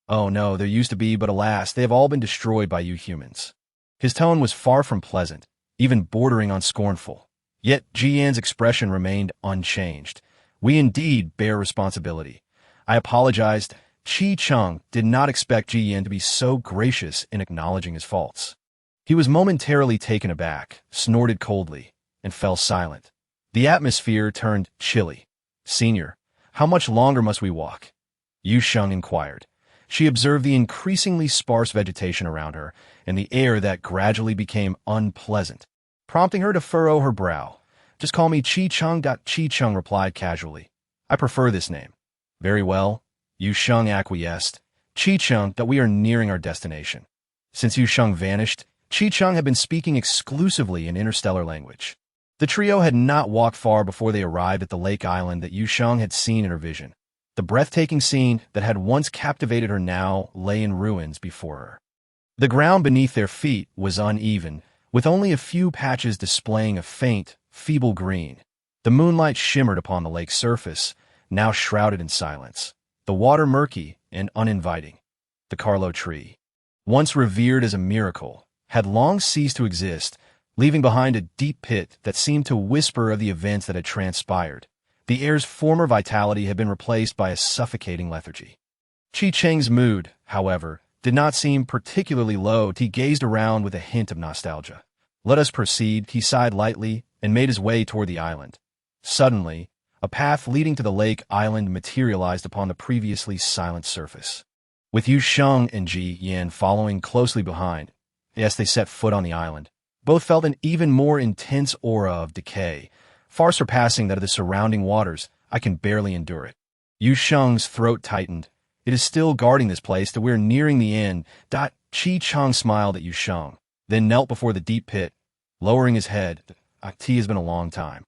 Oh no, there used to be, but alas, they have all been destroyed by you humans. His tone was far from pleasant, even bordering on scornful. Yet Ji Yan's expression remained unchanged. We indeed bear responsibility. I apologized. Qi Cheng did not expect Ji Yan to be so gracious in acknowledging his faults. He was momentarily taken aback, snorted coldly, and fell silent. The atmosphere turned chilly. Senior, How much longer must we walk? Yu Sheng inquired. She observed the increasingly sparse vegetation around her and the air that gradually became unpleasant, prompting her to furrow her brow. Just call me Chi-Chung. Chi-Chung replied casually. I prefer this name. Very well, Yu Sheng acquiesced. Chi-Chung, that we are nearing our destination. Since Yu Sheng vanished, Chi-Chung had been speaking exclusively in interstellar language. The trio had not walked far before they arrived at the lake island that Yu Sheng had seen in her vision. The breathtaking scene that had once captivated her now lay in ruins before her. The ground beneath their feet was uneven, with only a few patches displaying a faint, feeble green. The moonlight shimmered upon the lake's surface, now shrouded in silence, the water murky and uninviting. The Carlo tree, once revered as a miracle, had long ceased to exist, leaving behind a deep pit that seemed to whisper of the events that had transpired. The air's former vitality had been replaced by a suffocating lethargy. Chi-Cheng's mood, however, did not seem particularly low. He gazed around with a hint of nostalgia. Let us proceed, he sighed lightly and made his way toward the island. Suddenly, a path leading to the lake island materialized upon the previously silent surface. With Yu Sheng and Ji Yan following closely behind, as they set foot on the island, both felt an even more intense aura of decay, far surpassing that of the surrounding waters. I can barely endure it. Yu Sheng's throat tightened. It is still guarding this place that we're nearing the end. Chi-Chung smiled at Yu Sheng, then knelt before the deep pit, lowering his head. Tea has been a long time.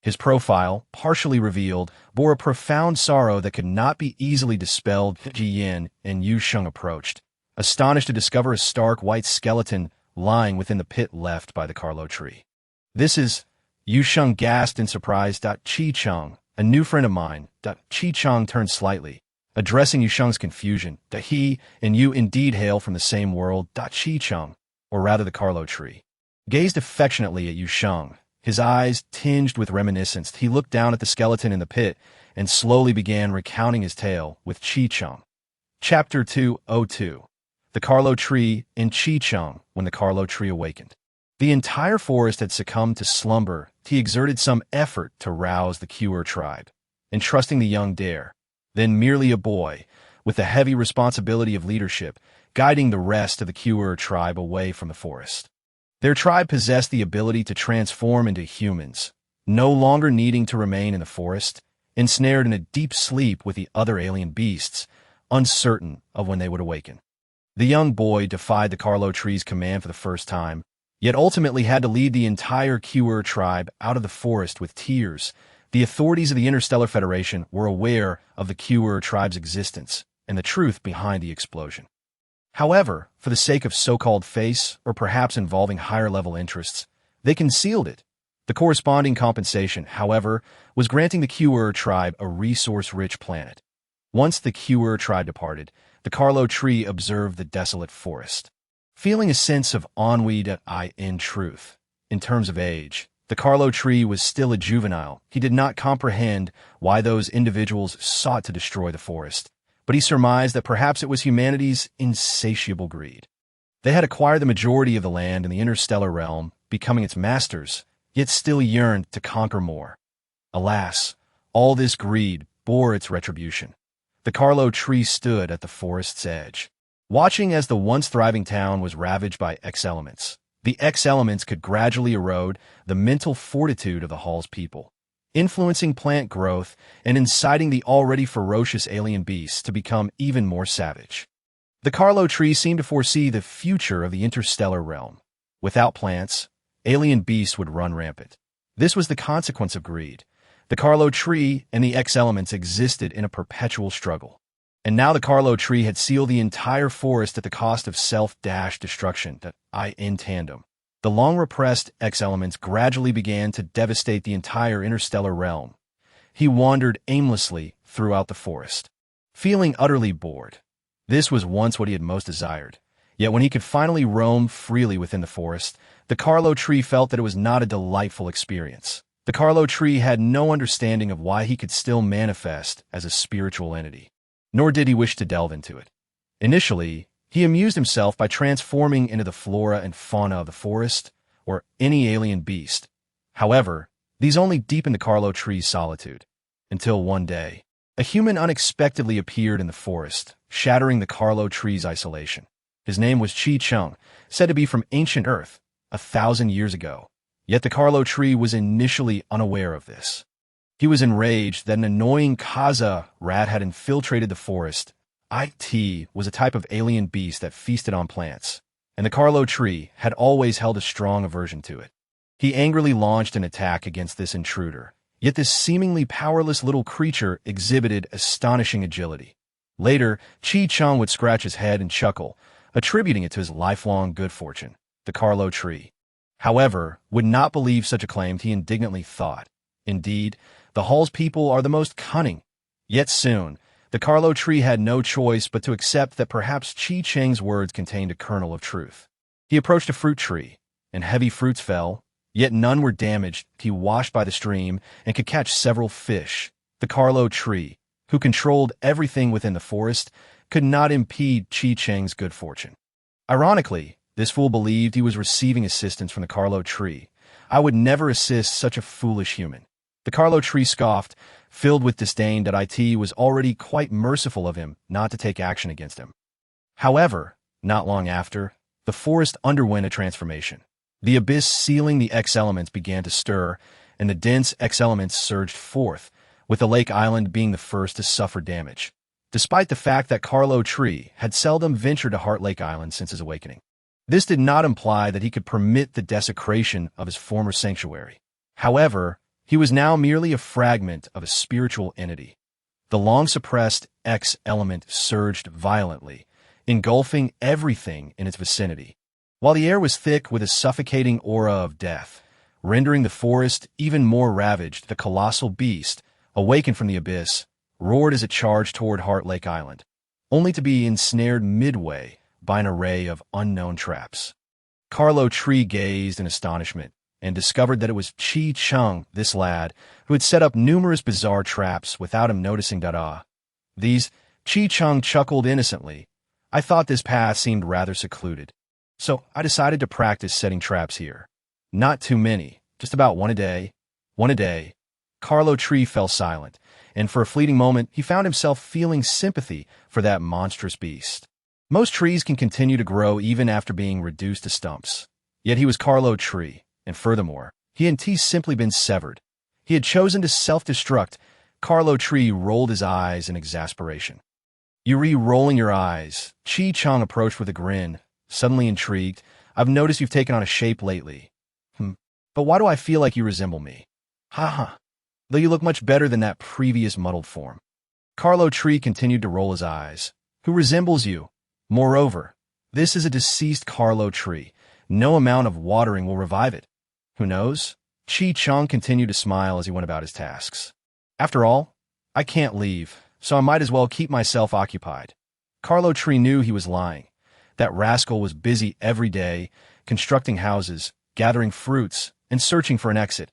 His profile, partially revealed, bore a profound sorrow that could not be easily dispelled. Ji Yan and Yu Sheng approached, astonished to discover a stark white skeleton lying within the pit left by the Carlo tree. This is... Yu Sheng gasped in surprise. Chi-Chung, a new friend of mine. Chi-Chung turned slightly, addressing Yu Sheng's confusion. He and you indeed hail from the same world. Chi-Chung, or rather the Carlo tree, gazed affectionately at Yu Sheng. His eyes tinged with reminiscence. He looked down at the skeleton in the pit and slowly began recounting his tale with Chi-Chung. Chapter 202. The Carlo tree and Chi-Chung when the Carlo tree awakened. The entire forest had succumbed to slumber. He exerted some effort to rouse the Cure tribe, entrusting the young dare, then merely a boy, with the heavy responsibility of leadership, guiding the rest of the Cure tribe away from the forest. Their tribe possessed the ability to transform into humans, no longer needing to remain in the forest, ensnared in a deep sleep with the other alien beasts, uncertain of when they would awaken. The young boy defied the Carlo tree's command for the first time, yet ultimately had to lead the entire Cure tribe out of the forest with tears. The authorities of the Interstellar Federation were aware of the Cure tribe's existence and the truth behind the explosion. However, for the sake of so-called face, or perhaps involving higher-level interests, they concealed it. The corresponding compensation, however, was granting the Cure tribe a resource-rich planet. Once the Cure tribe departed, the Carlo tree observed the desolate forest, feeling a sense of ennui. In truth, in terms of age, the Carlo tree was still a juvenile. He did not comprehend why those individuals sought to destroy the forest, but he surmised that perhaps it was humanity's insatiable greed. They had acquired the majority of the land in the interstellar realm, becoming its masters, yet still yearned to conquer more. Alas, all this greed bore its retribution. The Carlo tree stood at the forest's edge, watching as the once thriving town was ravaged by X-elements. The X-elements could gradually erode the mental fortitude of the Hall's people, influencing plant growth and inciting the already ferocious alien beasts to become even more savage. The Carlo tree seemed to foresee the future of the interstellar realm. Without plants, alien beasts would run rampant. This was the consequence of greed. The Carlo tree and the X-elements existed in a perpetual struggle. And now the Carlo tree had sealed the entire forest at the cost of self-destruction. In tandem, the long-repressed X-elements gradually began to devastate the entire interstellar realm. He wandered aimlessly throughout the forest, feeling utterly bored. This was once what he had most desired. Yet when he could finally roam freely within the forest, the Carlo tree felt that it was not a delightful experience. The Carlo tree had no understanding of why he could still manifest as a spiritual entity, nor did he wish to delve into it. Initially, he amused himself by transforming into the flora and fauna of the forest, or any alien beast. However, these only deepened the Carlo tree's solitude, until one day, A human unexpectedly appeared in the forest, shattering the Carlo tree's isolation. His name was Yu Sheng, said to be from ancient Earth, 1,000 years ago. Yet the Carlo tree was initially unaware of this. He was enraged that an annoying Kaza rat had infiltrated the forest. It was a type of alien beast that feasted on plants, and the Carlo tree had always held a strong aversion to it. He angrily launched an attack against this intruder, yet this seemingly powerless little creature exhibited astonishing agility. Later, Yu Sheng would scratch his head and chuckle, attributing it to his lifelong good fortune, the Carlo tree. However, would not believe such a claim, he indignantly thought. Indeed, the Hall's people are the most cunning. Yet soon, the Carlo tree had no choice but to accept that perhaps Yu Sheng's words contained a kernel of truth. He approached a fruit tree, and heavy fruits fell, yet none were damaged. He washed by the stream and could catch several fish. The Carlo tree, who controlled everything within the forest, could not impede Yu Sheng's good fortune. Ironically, this fool believed he was receiving assistance from the Carlo tree. I would never assist such a foolish human. The Carlo tree scoffed, filled with disdain that it was already quite merciful of him not to take action against him. However, not long after, the forest underwent a transformation. The abyss sealing the X-elements began to stir, and the dense X-elements surged forth, with the lake island being the first to suffer damage, despite the fact that Carlo tree had seldom ventured to Heart Lake Island since his awakening. This did not imply that he could permit the desecration of his former sanctuary. However, he was now merely a fragment of a spiritual entity. The long-suppressed X-element surged violently, engulfing everything in its vicinity, while the air was thick with a suffocating aura of death, rendering the forest even more ravaged. The colossal beast, awakened from the abyss, roared as it charged toward Heart Lake Island, only to be ensnared midway by an array of unknown traps. Carlo tree gazed in astonishment and discovered that it was Yu Sheng, this lad, who had set up numerous bizarre traps without him noticing. These, Yu Sheng chuckled innocently. I thought this path seemed rather secluded, so I decided to practice setting traps here. Not too many, just about one a day. One a day. Carlo tree fell silent, and for a fleeting moment he found himself feeling sympathy for that monstrous beast. Most trees can continue to grow even after being reduced to stumps. Yet he was Carlo tree, and furthermore, he had simply been severed. He had chosen to self-destruct. Carlo tree rolled his eyes in exasperation. You re-rolling your eyes. Yu Sheng approached with a grin, suddenly intrigued. I've noticed you've taken on a shape lately. But why do I feel like you resemble me? Ha. Though you look much better than that previous muddled form. Carlo tree continued to roll his eyes. Who resembles you? Moreover, this is a deceased Carlo tree. No amount of watering will revive it. Who knows? Yu Sheng continued to smile as he went about his tasks. After all, I can't leave, so I might as well keep myself occupied. Carlo tree knew he was lying. That rascal was busy every day, constructing houses, gathering fruits, and searching for an exit.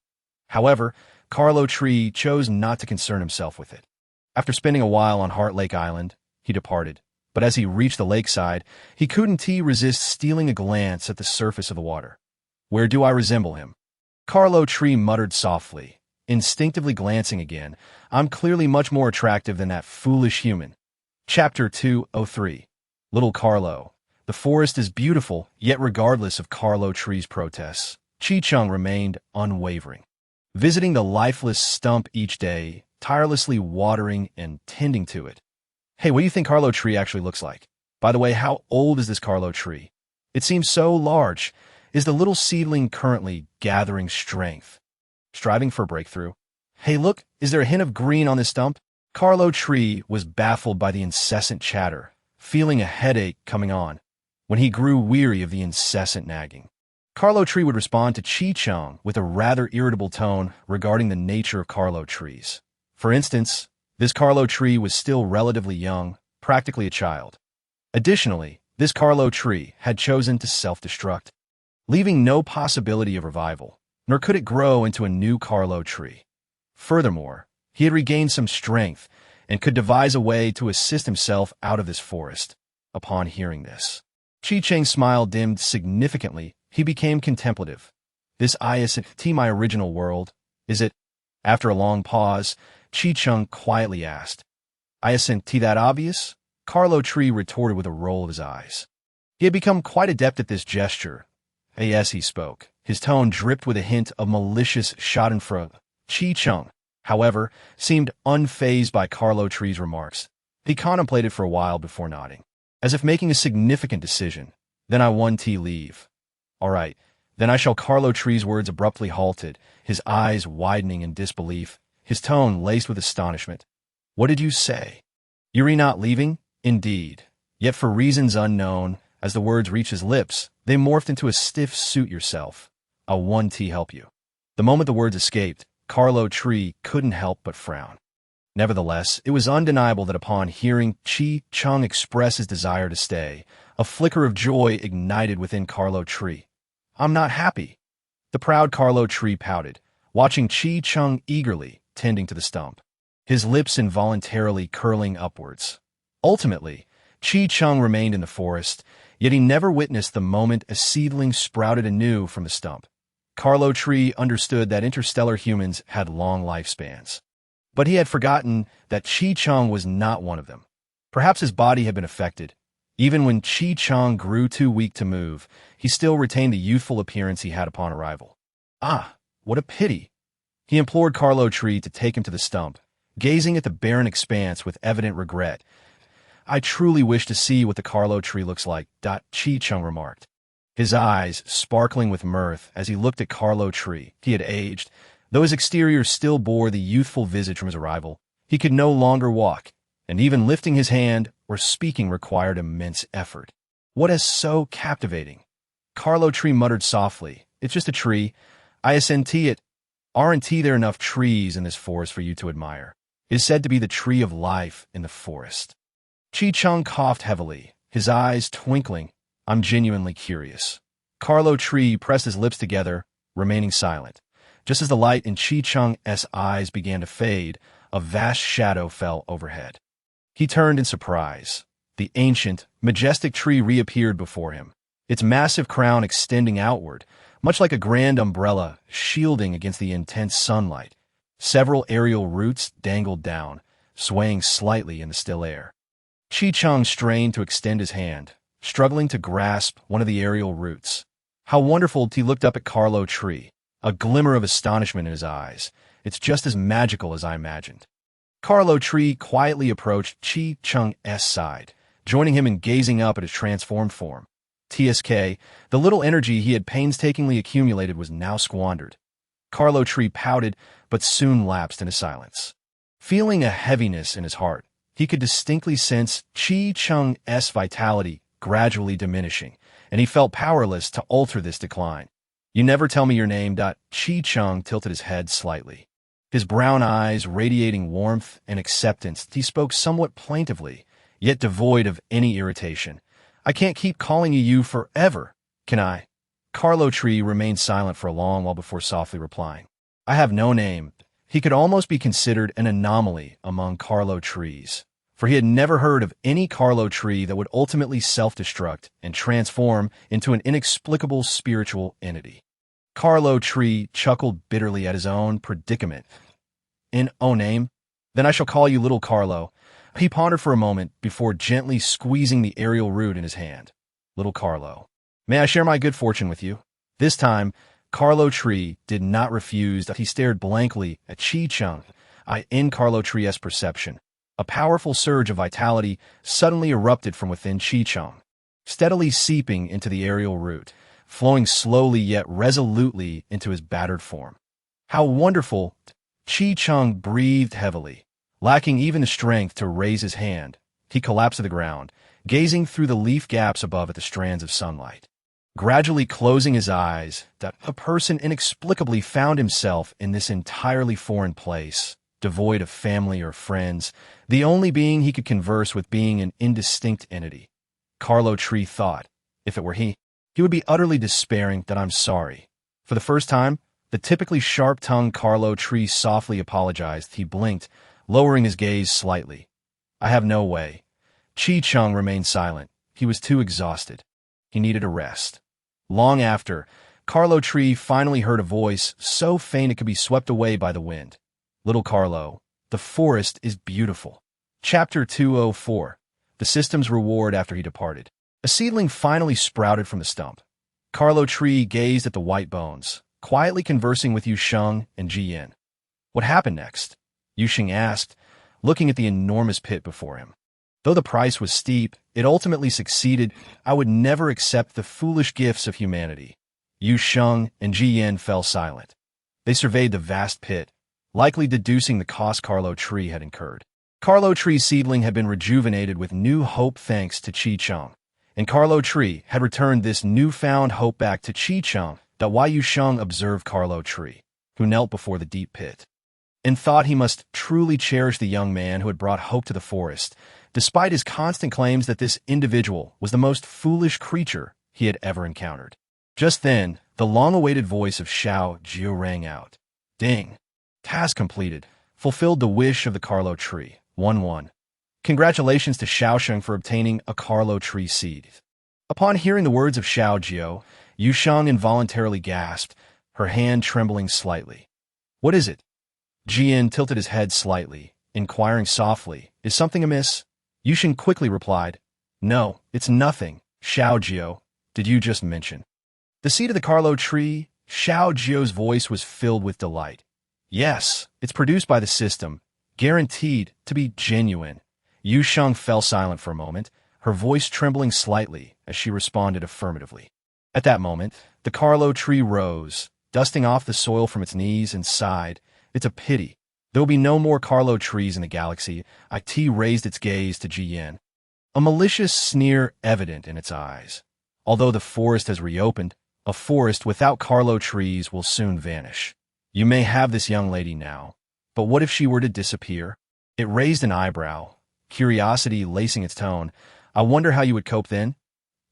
However, Carlo tree chose not to concern himself with it. After spending a while on Heart Lake Island, he departed. But as he reached the lakeside, he couldn't resist stealing a glance at the surface of the water. Where do I resemble him? Carlo tree muttered softly, instinctively glancing again. I'm clearly much more attractive than that foolish human. Chapter 203. Little Carlo. The forest is beautiful, yet regardless of Carlo tree's protests, Yu Sheng remained unwavering. Visiting the lifeless stump each day, tirelessly watering and tending to it. Hey, what do you think Carlo tree actually looks like? By the way, how old is this Carlo tree? It seems so large. Is the little seedling currently gathering strength? Striving for a breakthrough? Hey, look, is there a hint of green on this stump? Carlo tree was baffled by the incessant chatter, feeling a headache coming on, when he grew weary of the incessant nagging. Carlo tree would respond to Yu Sheng with a rather irritable tone regarding the nature of Carlo trees. For instance, this Carlo tree was still relatively young, practically a child. Additionally, this Carlo tree had chosen to self-destruct, leaving no possibility of revival, nor could it grow into a new Carlo tree. Furthermore, he had regained some strength and could devise a way to assist himself out of this forest. Upon hearing this, Yu Sheng's smile dimmed significantly. He became contemplative. This isn't my original world, is it? After a long pause, Yu Sheng quietly asked, Isn't that obvious? Carlo Tree retorted with a roll of his eyes. He had become quite adept at this gesture. Yes, he spoke. His tone dripped with a hint of malicious schadenfreude. Chi Chung, however, seemed unfazed by Carlo Tree's remarks. He contemplated for a while before nodding, as if making a significant decision. Then I won leave. All right, then I shall. Carlo Tree's words abruptly halted, his eyes widening in disbelief, his tone laced with astonishment. What did you say? You're not leaving? Indeed. Yet for reasons unknown, as the words reached his lips, they morphed into a stiff suit yourself. I'll help you. The moment the words escaped, Carlo Tree couldn't help but frown. Nevertheless, it was undeniable that upon hearing Chi Chung express his desire to stay, a flicker of joy ignited within Carlo Tree. I'm not happy. The proud Carlo Tree pouted, watching Chi Chung eagerly tending to the stump, his lips involuntarily curling upwards. Ultimately, Chi Chung remained in the forest, yet he never witnessed the moment a seedling sprouted anew from the stump. Carlo Tree understood that interstellar humans had long lifespans. But he had forgotten that Chi Chung was not one of them. Perhaps his body had been affected. Even when Chi Chung grew too weak to move, he still retained the youthful appearance he had upon arrival. Ah, what a pity! He implored Carlo Tree to take him to the stump, gazing at the barren expanse with evident regret. I truly wish to see what the Carlo Tree looks like, Chi Chung remarked, his eyes sparkling with mirth as he looked at Carlo Tree. He had aged. Though his exterior still bore the youthful visage from his arrival, he could no longer walk, and even lifting his hand or speaking required immense effort. What is so captivating? Carlo Tree muttered softly. It's just a tree. Isn't it? Aren't there enough trees in this forest for you to admire? It is said to be the tree of life in the forest. Chi Chung coughed heavily, his eyes twinkling. I'm genuinely curious. Carlo Tree pressed his lips together, remaining silent. Just as the light in Chi Chung's eyes began to fade, a vast shadow fell overhead. He turned in surprise. The ancient, majestic tree reappeared before him, its massive crown extending outward, much like a grand umbrella shielding against the intense sunlight. Several aerial roots dangled down, swaying slightly in the still air. Chi Chung strained to extend his hand, struggling to grasp one of the aerial roots. How wonderful! He looked up at Carlo Tree, a glimmer of astonishment in his eyes. It's just as magical as I imagined. Carlo Tree quietly approached Chi Chung's side, joining him in gazing up at his transformed form. The little energy he had painstakingly accumulated was now squandered. Carlo Tree pouted, but soon lapsed into silence. Feeling a heaviness in his heart, he could distinctly sense Chi Chung's vitality gradually diminishing, and he felt powerless to alter this decline. You never tell me your name. Chi Chung tilted his head slightly, his brown eyes radiating warmth and acceptance. He spoke somewhat plaintively, yet devoid of any irritation. I can't keep calling you forever, can I? Carlo Tree remained silent for a long while before softly replying. I have no name. He could almost be considered an anomaly among Carlo Trees, for he had never heard of any Carlo Tree that would ultimately self-destruct and transform into an inexplicable spiritual entity. Carlo Tree chuckled bitterly at his own predicament. No name? Then I shall call you Little Carlo. He pondered for a moment before gently squeezing the aerial root in his hand. Little Carlo. May I share my good fortune with you? This time, Carlo Tree did not refuse. He stared blankly at Chi Chung. In Carlo Tree's perception, a powerful surge of vitality suddenly erupted from within Chi Chung, steadily seeping into the aerial root, flowing slowly yet resolutely into his battered form. How wonderful! Chi Chung breathed heavily, lacking even the strength to raise his hand. He collapsed to the ground, gazing through the leaf gaps above at the strands of sunlight. Gradually closing his eyes, a person inexplicably found himself in this entirely foreign place, devoid of family or friends, the only being he could converse with being an indistinct entity. Carlo Tree thought, if it were he would be utterly despairing. I'm sorry. For the first time, the typically sharp-tongued Carlo Tree softly apologized. He blinked, lowering his gaze slightly. I have no way. Chi Chung remained silent. He was too exhausted. He needed a rest. Long after, Carlo Tree finally heard a voice so faint it could be swept away by the wind. Little Carlo, the forest is beautiful. Chapter 204. The System's Reward After He Departed. A seedling finally sprouted from the stump. Carlo Tree gazed at the white bones, quietly conversing with Yu Sheng and Ji Yin. What happened next? Yu Sheng asked, looking at the enormous pit before him. Though the price was steep, it ultimately succeeded. I would never accept the foolish gifts of humanity. Yu Sheng and Ji Yin fell silent. They surveyed the vast pit, likely deducing the cost Carlo Tree had incurred. Carlo Tree's seedling had been rejuvenated with new hope thanks to Chi Cheng, and Carlo Tree had returned this newfound hope back to Chi Cheng. Yu Sheng observed Carlo Tree, who knelt before the deep pit, and thought he must truly cherish the young man who had brought hope to the forest, despite his constant claims that this individual was the most foolish creature he had ever encountered. Just then, the long-awaited voice of Xiao Jiu rang out. Ding! Task completed. Fulfilled the wish of the Carlo Tree. 1-1. Congratulations to Xiao Sheng for obtaining a Carlo Tree seed. Upon hearing the words of Xiao Jiu, Yu Sheng involuntarily gasped, her hand trembling slightly. What is it? Jian tilted his head slightly, inquiring softly, is something amiss? Yu Sheng quickly replied, No, it's nothing. Xiao Jiu, did you just mention the seed of the Carlo Tree? Xiao Jiu's voice was filled with delight. Yes, it's produced by the system, guaranteed to be genuine. Yu Sheng fell silent for a moment, her voice trembling slightly as she responded affirmatively. At that moment, the Carlo Tree rose, dusting off the soil from its knees, and sighed. It's a pity. There will be no more Carlo Trees in the galaxy. It raised its gaze to Ji Yin, a malicious sneer evident in its eyes. Although the forest has reopened, a forest without Carlo Trees will soon vanish. You may have this young lady now, but what if she were to disappear? It raised an eyebrow, curiosity lacing its tone. I wonder how you would cope then?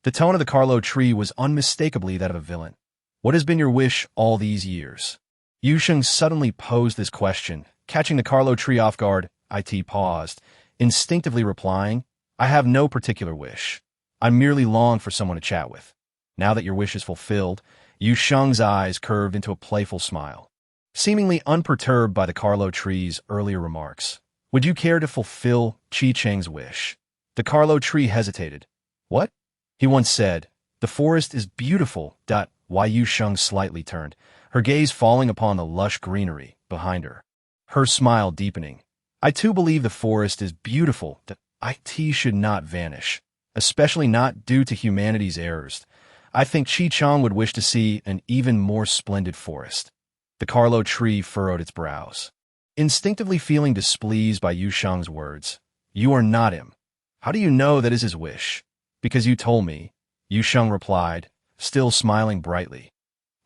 The tone of the Carlo Tree was unmistakably that of a villain. What has been your wish all these years? Yu Sheng suddenly posed this question, catching the Carlo Tree off guard. It paused, instinctively replying, I have no particular wish. I merely long for someone to chat with. Now that your wish is fulfilled, Yu Sheng's eyes curved into a playful smile. Seemingly unperturbed by the Carlo Tree's earlier remarks, would you care to fulfill Chi Cheng's wish? The Carlo Tree hesitated. What? He once said, the forest is beautiful. Yu Sheng slightly turned, her gaze falling upon the lush greenery behind her, her smile deepening. I too believe the forest is beautiful. It should not vanish, especially not due to humanity's errors. I think Chi Cheng would wish to see an even more splendid forest. The Carlo Tree furrowed its brows, instinctively feeling displeased by Yu Sheng's words. You are not him. How do you know that is his wish? Because you told me, Yu Sheng replied, still smiling brightly.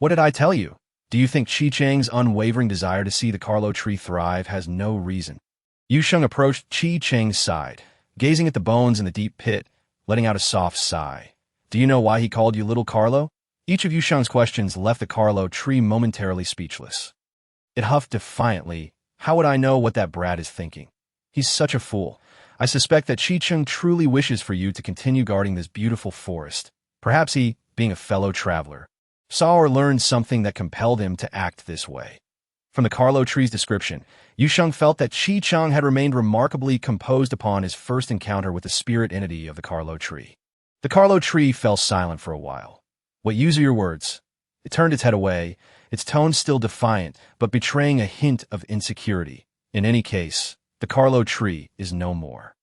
What did I tell you? Do you think Chi Cheng's unwavering desire to see the Carlo Tree thrive has no reason? Yu Sheng approached Chi Cheng's side, gazing at the bones in the deep pit, letting out a soft sigh. Do you know why he called you Little Carlo? Each of Yu Sheng's questions left the Carlo Tree momentarily speechless. It huffed defiantly. How would I know what that brat is thinking? He's such a fool. I suspect that Chi Cheng truly wishes for you to continue guarding this beautiful forest. Perhaps he, being a fellow traveler, saw or learned something that compelled him to act this way. From the Carlo Tree's description, Yu Sheng felt that Chi Cheng had remained remarkably composed upon his first encounter with the spirit entity of the Carlo Tree. The Carlo Tree fell silent for a while. What use are your words? It turned its head away, its tone still defiant, but betraying a hint of insecurity. In any case, the Carlo Tree is no more.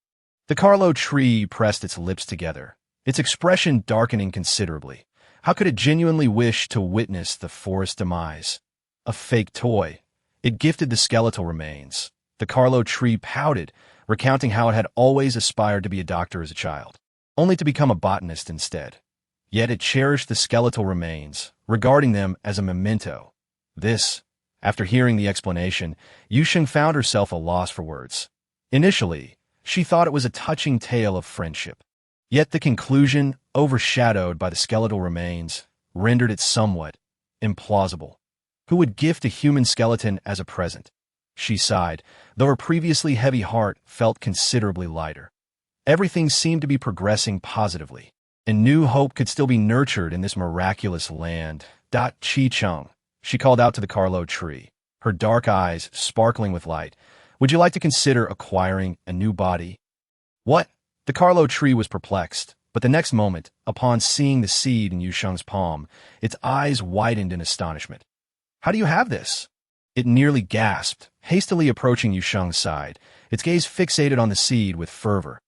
The Carlo Tree pressed its lips together, its expression darkening considerably. How could it genuinely wish to witness the forest's demise? A fake toy. It gifted the skeletal remains. The Carlo Tree pouted, recounting how it had always aspired to be a doctor as a child, only to become a botanist instead. Yet it cherished the skeletal remains, regarding them as a memento. This, after hearing the explanation, Yu Sheng found herself a loss for words. Initially, she thought it was a touching tale of friendship. Yet the conclusion, overshadowed by the skeletal remains, rendered it somewhat implausible. Who would gift a human skeleton as a present? She sighed, though her previously heavy heart felt considerably lighter. Everything seemed to be progressing positively, and new hope could still be nurtured in this miraculous land. Chi Cheng, she called out to the Carlo Tree, her dark eyes sparkling with light. Would you like to consider acquiring a new body? What? The Carlo tree was perplexed, but the next moment, upon seeing the seed in Yu Sheng's palm, its eyes widened in astonishment. How do you have this? It nearly gasped, hastily approaching Yu Sheng's side, its gaze fixated on the seed with fervor.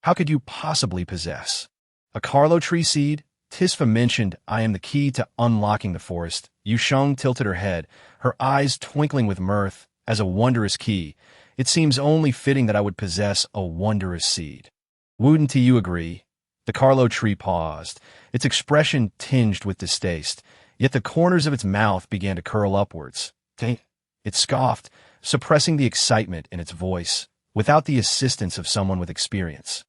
How could you possibly possess a Carlo tree seed? Tisfa mentioned, I am the key to unlocking the forest. Yu Sheng tilted her head, her eyes twinkling with mirth. As a wondrous key, it seems only fitting that I would possess a wondrous seed. Wouldn't you agree? The Carlo tree paused, its expression tinged with distaste, yet the corners of its mouth began to curl upwards. It scoffed, suppressing the excitement in its voice, without the assistance of someone with experience.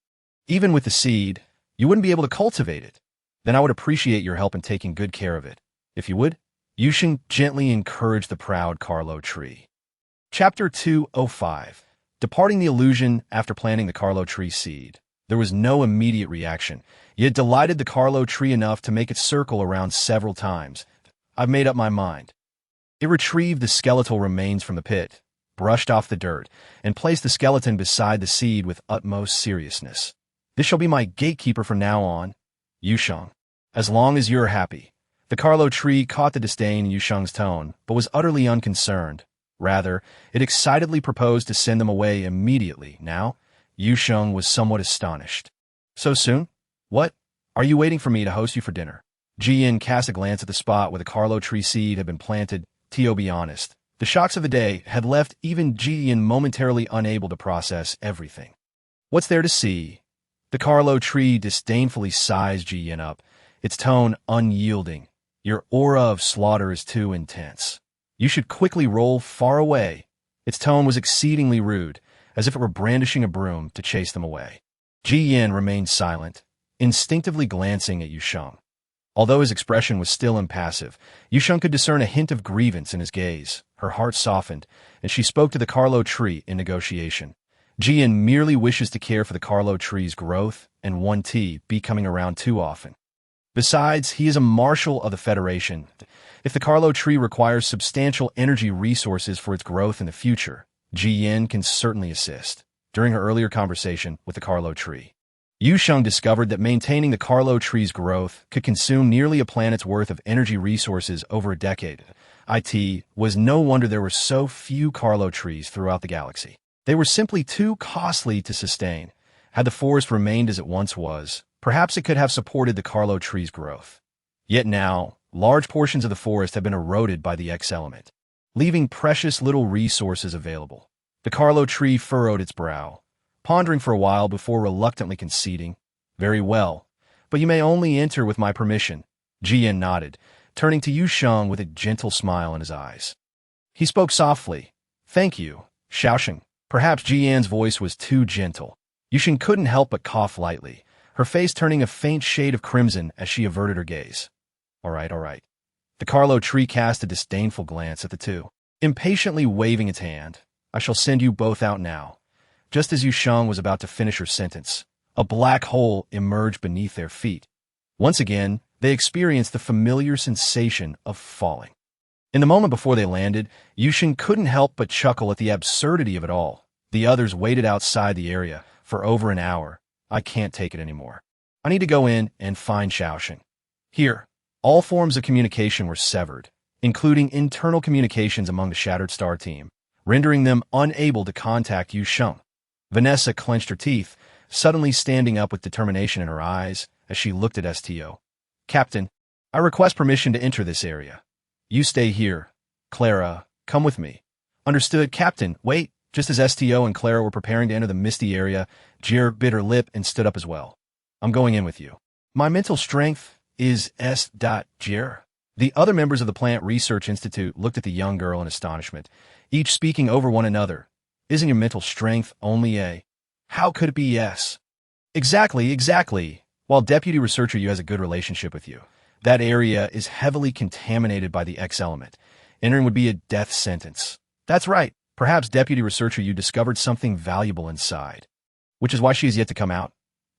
Even with the seed, you wouldn't be able to cultivate it. Then I would appreciate your help in taking good care of it. If you would, Yu Sheng gently encouraged the proud Carlo tree. Chapter 205. Departing the illusion after planting the Carlo tree seed. There was no immediate reaction, yet delighted the Carlo tree enough to make it circle around several times. I've made up my mind. It retrieved the skeletal remains from the pit, brushed off the dirt, and placed the skeleton beside the seed with utmost seriousness. This shall be my gatekeeper from now on, Yu Sheng. As long as you're happy. The Carlo tree caught the disdain in Yu Sheng's tone, but was utterly unconcerned. Rather, it excitedly proposed to send them away immediately. Now, Yu Sheng was somewhat astonished. So soon? What? Are you waiting for me to host you for dinner? Jian cast a glance at the spot where the Carlo tree seed had been planted. To be honest, the shocks of the day had left even Jian momentarily unable to process everything. What's there to see? The Carlo tree disdainfully sized Jian up, its tone unyielding. Your aura of slaughter is too intense. You should quickly roll far away. Its tone was exceedingly rude, as if it were brandishing a broom to chase them away. Jian remained silent, instinctively glancing at Yu Sheng. Although his expression was still impassive, Yu Sheng could discern a hint of grievance in his gaze. Her heart softened, and she spoke to the Carlo tree in negotiation. Jian merely wishes to care for the Carlo tree's growth, and won't be coming around too often. Besides, he is a marshal of the Federation. If the Carlo tree requires substantial energy resources for its growth in the future, Jian can certainly assist. During her earlier conversation with the Carlo tree, Yu Sheng discovered that maintaining the Carlo tree's growth could consume nearly a planet's worth of energy resources over a decade. It was no wonder there were so few Carlo trees throughout the galaxy. They were simply too costly to sustain. Had the forest remained as it once was, perhaps it could have supported the Carlo tree's growth. Yet now, large portions of the forest have been eroded by the X element, leaving precious little resources available. The Carlo tree furrowed its brow, pondering for a while before reluctantly conceding. Very well, but you may only enter with my permission. Jian nodded, turning to Yu Sheng with a gentle smile in his eyes. He spoke softly. Thank you, Hallsian. Perhaps Jian's voice was too gentle. Yu Sheng couldn't help but cough lightly, her face turning a faint shade of crimson as she averted her gaze. All right. The Carlo tree cast a disdainful glance at the two, impatiently waving its hand. I shall send you both out now. Just as Yu Sheng was about to finish her sentence, a black hole emerged beneath their feet. Once again, they experienced the familiar sensation of falling. In the moment before they landed, Yu Sheng couldn't help but chuckle at the absurdity of it all. The others waited outside the area for over an hour. I can't take it anymore. I need to go in and find Hallsian. Here, all forms of communication were severed, including internal communications among the Shattered Star team, rendering them unable to contact Yu Sheng. Vanessa clenched her teeth, suddenly standing up with determination in her eyes as she looked at STO. Captain, I request permission to enter this area. You stay here. Clara, come with me. Understood, Captain. Wait. Just as STO and Clara were preparing to enter the misty area, Jir bit her lip and stood up as well. I'm going in with you. My mental strength is S.Jir. The other members of the Plant Research Institute looked at the young girl in astonishment, each speaking over one another. Isn't your mental strength only A? How could it be yes? Exactly. While Deputy Researcher Yu has a good relationship with you, that area is heavily contaminated by the X element. Entering would be a death sentence. That's right. Perhaps Deputy Researcher Yu discovered something valuable inside, which is why she is yet to come out.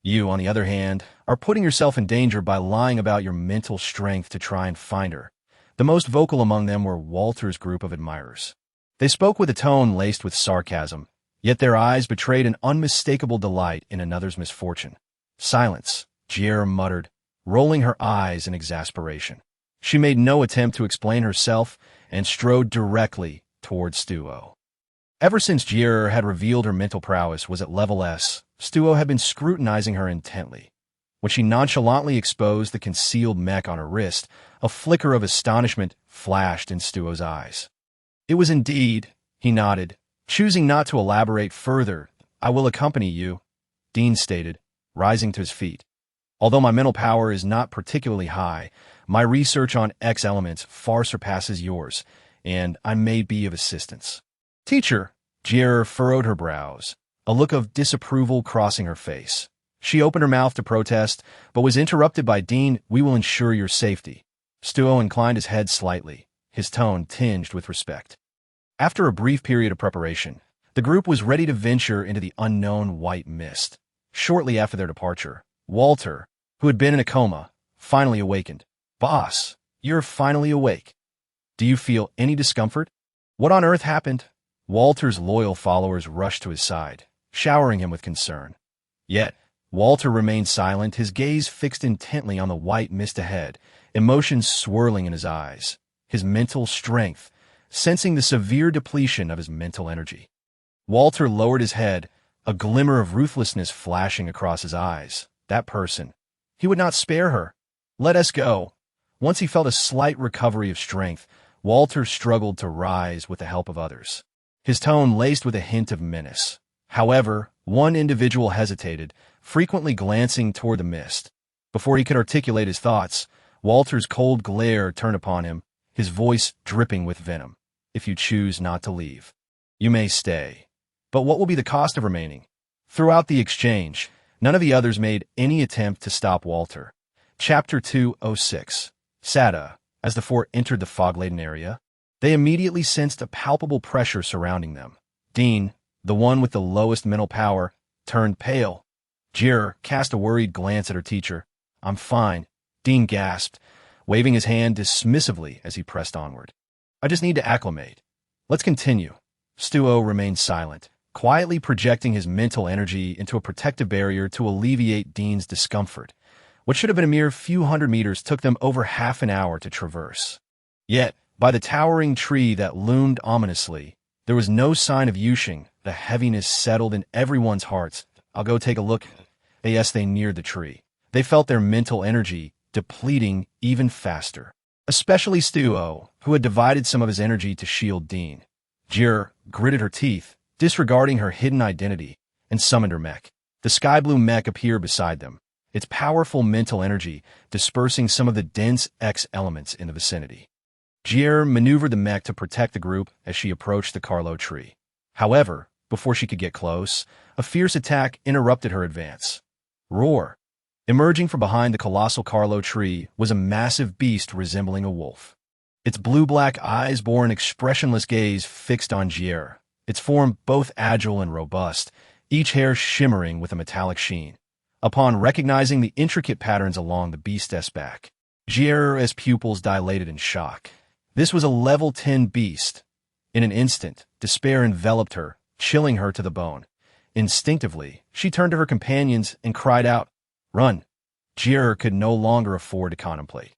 You, on the other hand, are putting yourself in danger by lying about your mental strength to try and find her. The most vocal among them were Walter's group of admirers. They spoke with a tone laced with sarcasm, Yet their eyes betrayed an unmistakable delight in another's misfortune. Silence, Jier muttered, rolling her eyes in exasperation. She made no attempt to explain herself and strode directly towards Stuo. Ever since Jier had revealed her mental prowess was at level S, Stuo had been scrutinizing her intently. When she nonchalantly exposed the concealed mech on her wrist, a flicker of astonishment flashed in Stuo's eyes. It was indeed, he nodded, choosing not to elaborate further. I will accompany you, Dean stated, rising to his feet. Although my mental power is not particularly high, my research on X elements far surpasses yours, and I may be of assistance. Teacher, Jier furrowed her brows, a look of disapproval crossing her face. She opened her mouth to protest, but was interrupted by Dean. We will ensure your safety. Stuo inclined his head slightly, his tone tinged with respect. After a brief period of preparation, the group was ready to venture into the unknown white mist. Shortly after their departure, Walter, who had been in a coma, finally awakened. Boss, you're finally awake. Do you feel any discomfort? What on earth happened? Walter's loyal followers rushed to his side, showering him with concern. Yet, Walter remained silent, his gaze fixed intently on the white mist ahead, emotions swirling in his eyes, his mental strength, sensing the severe depletion of his mental energy. Walter lowered his head, a glimmer of ruthlessness flashing across his eyes. That person. He would not spare her. Let us go. Once he felt a slight recovery of strength, Walter struggled to rise with the help of others, his tone laced with a hint of menace. However, one individual hesitated, frequently glancing toward the mist. Before he could articulate his thoughts, Walter's cold glare turned upon him, his voice dripping with venom. If you choose not to leave, you may stay. But what will be the cost of remaining? Throughout the exchange, none of the others made any attempt to stop Walter. Chapter 206. Sada. As the four entered the fog-laden area, they immediately sensed a palpable pressure surrounding them. Dean, the one with the lowest mental power, turned pale. Jier cast a worried glance at her teacher. I'm fine, Dean gasped, waving his hand dismissively as he pressed onward. I just need to acclimate. Let's continue. Stuo remained silent, quietly projecting his mental energy into a protective barrier to alleviate Dean's discomfort. What should have been a mere few hundred meters took them over half an hour to traverse. Yet, by the towering tree that loomed ominously, there was no sign of Yu Sheng. The heaviness settled in everyone's hearts. I'll go take a look. As they neared the tree, they felt their mental energy depleting even faster. Especially Stuo, who had divided some of his energy to shield Dean. Jier gritted her teeth, disregarding her hidden identity, and summoned her mech. The sky blue mech appeared beside them, its powerful mental energy dispersing some of the dense X elements in the vicinity. Jier maneuvered the mech to protect the group as she approached the Carlo tree. However, before she could get close, a fierce attack interrupted her advance. Roar! Emerging from behind the colossal Carlo tree was a massive beast resembling a wolf. Its blue-black eyes bore an expressionless gaze fixed on Jier, its form both agile and robust, each hair shimmering with a metallic sheen. Upon recognizing the intricate patterns along the beast's back, Jier's pupils dilated in shock. This was a level 10 beast. In an instant, despair enveloped her, chilling her to the bone. Instinctively, she turned to her companions and cried out, "Run!" Jier could no longer afford to contemplate.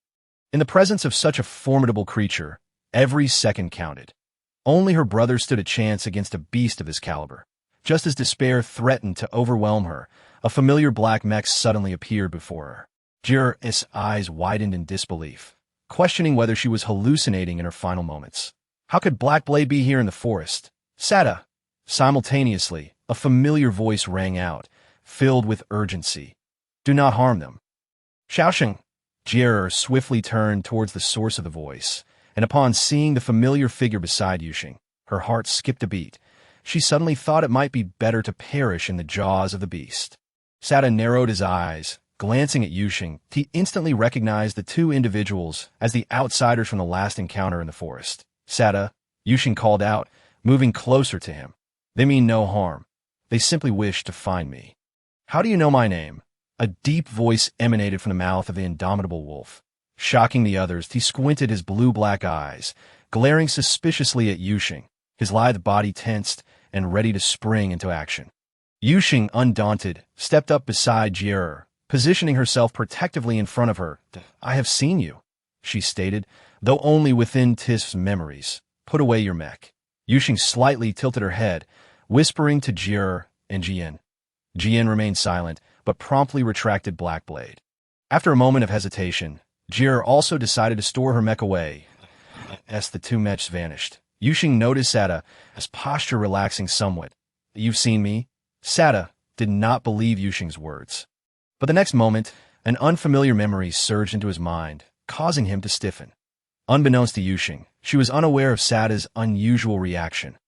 In the presence of such a formidable creature, every second counted. Only her brother stood a chance against a beast of this caliber. Just as despair threatened to overwhelm her, a familiar black mech suddenly appeared before her. Jier's eyes widened in disbelief, questioning whether she was hallucinating in her final moments. How could Black Blade be here in the forest? Sada! Simultaneously, a familiar voice rang out, filled with urgency. Do not harm them. Shaosheng! Jier swiftly turned towards the source of the voice, and upon seeing the familiar figure beside Yu Sheng, her heart skipped a beat. She suddenly thought it might be better to perish in the jaws of the beast. Sada narrowed his eyes, glancing at Yu Sheng. He instantly recognized the two individuals as the outsiders from the last encounter in the forest. Sada, Yu Sheng called out, moving closer to him. They mean no harm. They simply wish to find me. How do you know my name? A deep voice emanated from the mouth of the indomitable wolf. Shocking the others, he squinted his blue-black eyes, glaring suspiciously at Yu Sheng. His lithe body tensed, and ready to spring into action. Yu Sheng, undaunted, stepped up beside Jie, positioning herself protectively in front of her. "I have seen you," she stated, though only within Tiff's memories. "Put away your mech." Yu Sheng slightly tilted her head, whispering to Jie and Jian. Jian remained silent, but promptly retracted Black Blade. After a moment of hesitation, Jie also decided to store her mech away. As the two mechs vanished, Yu Sheng noticed Sada's posture relaxing somewhat. "You've seen me?" Sada did not believe Yu Sheng's words. But the next moment, an unfamiliar memory surged into his mind, causing him to stiffen. Unbeknownst to Yu Sheng, she was unaware of Sada's unusual reaction.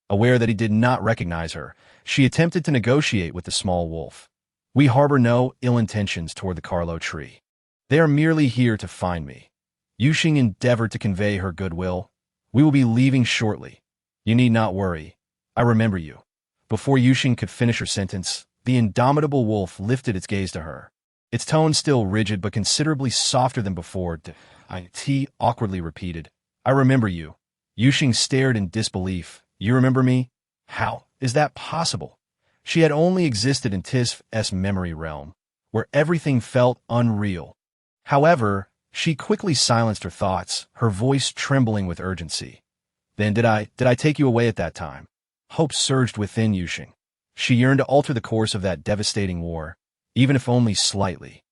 Aware that he did not recognize her, she attempted to negotiate with the small wolf. "We harbor no ill intentions toward the Carlo tree. They are merely here to find me." Yu Sheng endeavored to convey her goodwill. "We will be leaving shortly. You need not worry. I remember you." Before Yu Sheng could finish her sentence, the indomitable wolf lifted its gaze to her. Its tone still rigid but considerably softer than before. T awkwardly repeated, "I remember you." Yu Sheng stared in disbelief. "You remember me? How is that possible?" She had only existed in Tiff's memory realm, where everything felt unreal. However, she quickly silenced her thoughts, her voice trembling with urgency. "Then did I take you away at that time?" Hope surged within Yu Sheng. She yearned to alter the course of that devastating war, even if only slightly.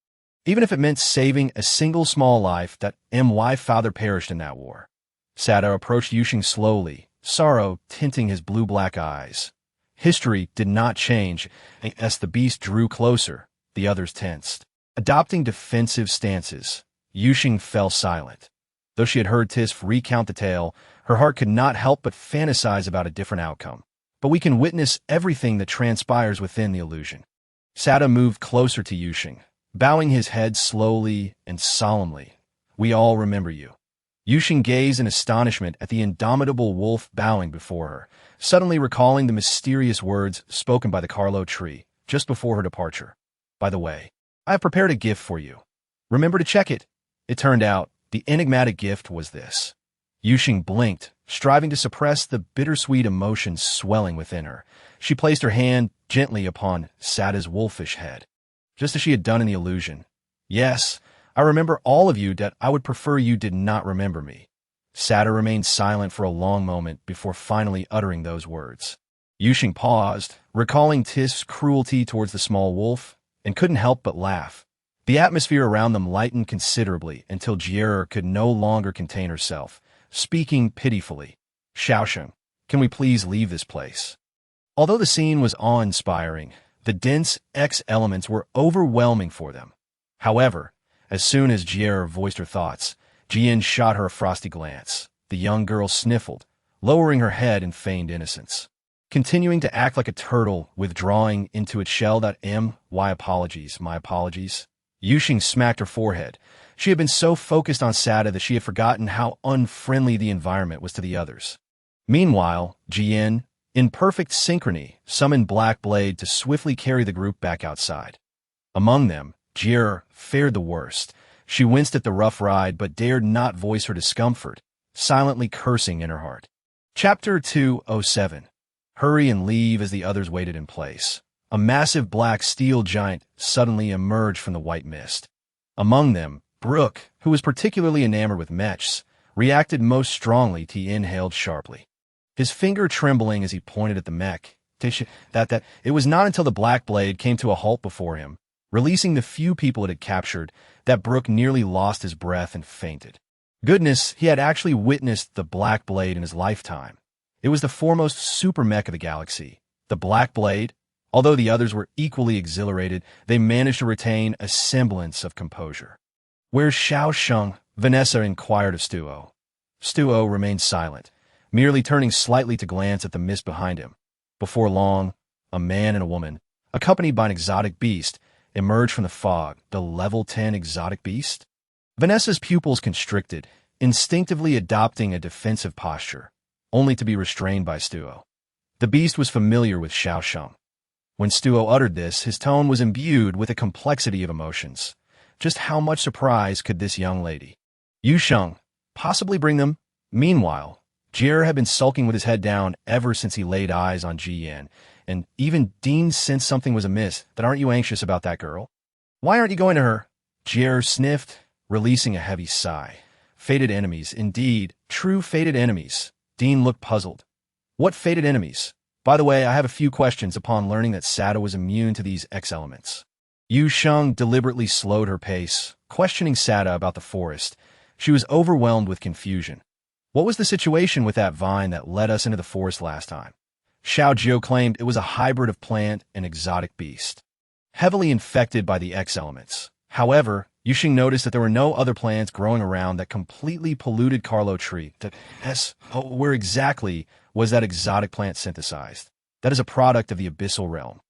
Even if it meant saving a single small life that my father perished in that war. Sada approached Yu Sheng slowly, sorrow tinting his blue-black eyes. History did not change, and as the beast drew closer, the others tensed. Adopting defensive stances, Yu Sheng fell silent. Though she had heard Tiff recount the tale, her heart could not help but fantasize about a different outcome. But we can witness everything that transpires within the illusion. Sada moved closer to Yu Sheng, bowing his head slowly and solemnly. "We all remember you." Yu Sheng gazed in astonishment at the indomitable wolf bowing before her, suddenly recalling the mysterious words spoken by the Carlo tree just before her departure. "By the way, I have prepared a gift for you. Remember to check it." It turned out the enigmatic gift was this. Yu Sheng blinked, striving to suppress the bittersweet emotions swelling within her. She placed her hand gently upon Sada's wolfish head, just as she had done in the illusion. "Yes, I remember all of you, that I would prefer you did not remember me." Sada remained silent for a long moment before finally uttering those words. Yu Sheng paused, recalling Tiff's cruelty towards the small wolf, and couldn't help but laugh. The atmosphere around them lightened considerably until Jie could no longer contain herself, speaking pitifully. "Sheng, can we please leave this place?" Although the scene was awe-inspiring, the dense X elements were overwhelming for them. However, as soon as Jie voiced her thoughts, Jian shot her a frosty glance. The young girl sniffled, lowering her head in feigned innocence. Continuing to act like a turtle, withdrawing into its shell. My apologies. Yu Sheng smacked her forehead. She had been so focused on Sada that she had forgotten how unfriendly the environment was to the others. Meanwhile, Jian, in perfect synchrony, summoned Black Blade to swiftly carry the group back outside. Among them, Jie fared the worst. She winced at the rough ride but dared not voice her discomfort, silently cursing in her heart. Chapter 207. Hurry and leave. As the others waited in place, a massive black steel giant suddenly emerged from the white mist. Among them, Brooke, who was particularly enamored with mechs, reacted most strongly. He inhaled sharply, his finger trembling as he pointed at the mech. It was not until the Black Blade came to a halt before him, releasing the few people it had captured, that Brooke nearly lost his breath and fainted. Goodness, he had actually witnessed the Black Blade in his lifetime. It was the foremost super mech of the galaxy. The Black Blade, although the others were equally exhilarated, they managed to retain a semblance of composure. "Where's Sheng?" Vanessa inquired of Stuo. Stuo remained silent, merely turning slightly to glance at the mist behind him. Before long, a man and a woman, accompanied by an exotic beast, emerged from the fog. The level 10 exotic beast? Vanessa's pupils constricted, instinctively adopting a defensive posture, only to be restrained by Stuo. The beast was familiar with Sheng. When Stuo uttered this, his tone was imbued with a complexity of emotions. Just how much surprise could this young lady? Yu Sheng, possibly bring them? Meanwhile, Jir had been sulking with his head down ever since he laid eyes on Ji Yin, and even Dean sensed something was amiss. That aren't you anxious about that girl? Why aren't you going to her? Jir sniffed, releasing a heavy sigh. Fated enemies, indeed, true fated enemies. Dean looked puzzled. What fated enemies? By the way, I have a few questions upon learning that Sada was immune to these X-elements. Yu Sheng deliberately slowed her pace, questioning Sada about the forest. She was overwhelmed with confusion. What was the situation with that vine that led us into the forest last time? Xiao Jiu claimed it was a hybrid of plant and exotic beast, heavily infected by the X-elements. However, Yu Sheng noticed that there were no other plants growing around that completely polluted Carlo tree. Where exactly was that exotic plant synthesized? That is a product of the abyssal realm.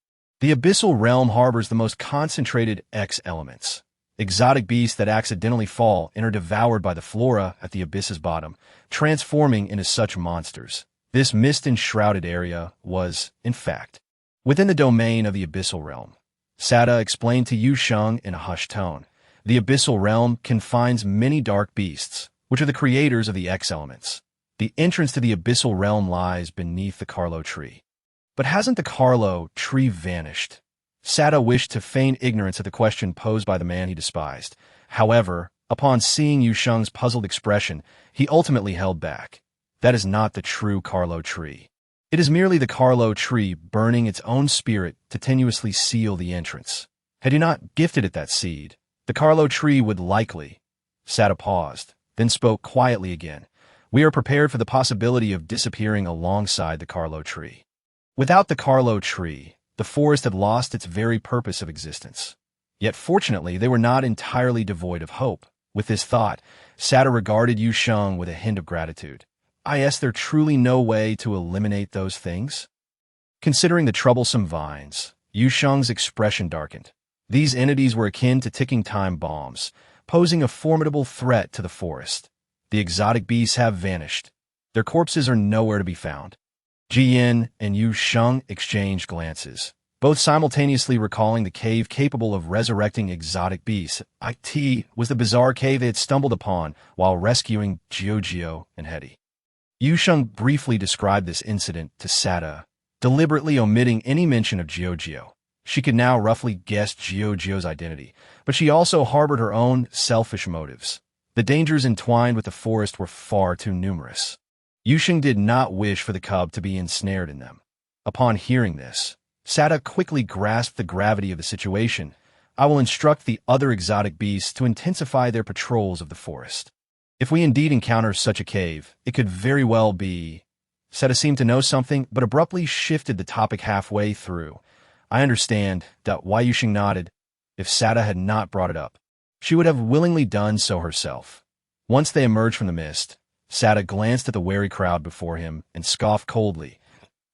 The abyssal realm harbors the most concentrated X elements. Exotic beasts that accidentally fall and are devoured by the flora at the abyss's bottom, transforming into such monsters. This mist-enshrouded area was, in fact, within the domain of the abyssal realm. Sada explained to Yu Sheng in a hushed tone. The abyssal realm confines many dark beasts, which are the creators of the X-elements. The entrance to the abyssal realm lies beneath the Carlo tree. But hasn't the Carlo tree vanished? Sada wished to feign ignorance at the question posed by the man he despised. However, upon seeing Yu Sheng's puzzled expression, he ultimately held back. That is not the true Carlo tree. It is merely the Carlo tree burning its own spirit to tenuously seal the entrance. Had he not gifted it that seed, the Carlo tree would likely— Sada paused, then spoke quietly again. We are prepared for the possibility of disappearing alongside the Carlo tree. Without the Carlo tree, the forest had lost its very purpose of existence. Yet fortunately, they were not entirely devoid of hope. With this thought, Sada regarded Yu Sheng with a hint of gratitude. Is there truly no way to eliminate those things? Considering the troublesome vines, Yu Sheng's expression darkened. These entities were akin to ticking time bombs, posing a formidable threat to the forest. The exotic beasts have vanished. Their corpses are nowhere to be found. Ji Yin and Yu Sheng exchanged glances, both simultaneously recalling the cave capable of resurrecting exotic beasts. It was the bizarre cave they had stumbled upon while rescuing Jiu and Hedi. Yu Sheng briefly described this incident to Sada, deliberately omitting any mention of Jiu. She could now roughly guess Jiu's identity, but she also harbored her own selfish motives. The dangers entwined with the forest were far too numerous. Yu Sheng did not wish for the cub to be ensnared in them. Upon hearing this, Sada quickly grasped the gravity of the situation. I will instruct the other exotic beasts to intensify their patrols of the forest. If we indeed encounter such a cave, it could very well be— Sada seemed to know something, but abruptly shifted the topic halfway through. I understand. Why Yu Sheng nodded. If Sada had not brought it up, she would have willingly done so herself. Once they emerged from the mist, Sada glanced at the wary crowd before him and scoffed coldly.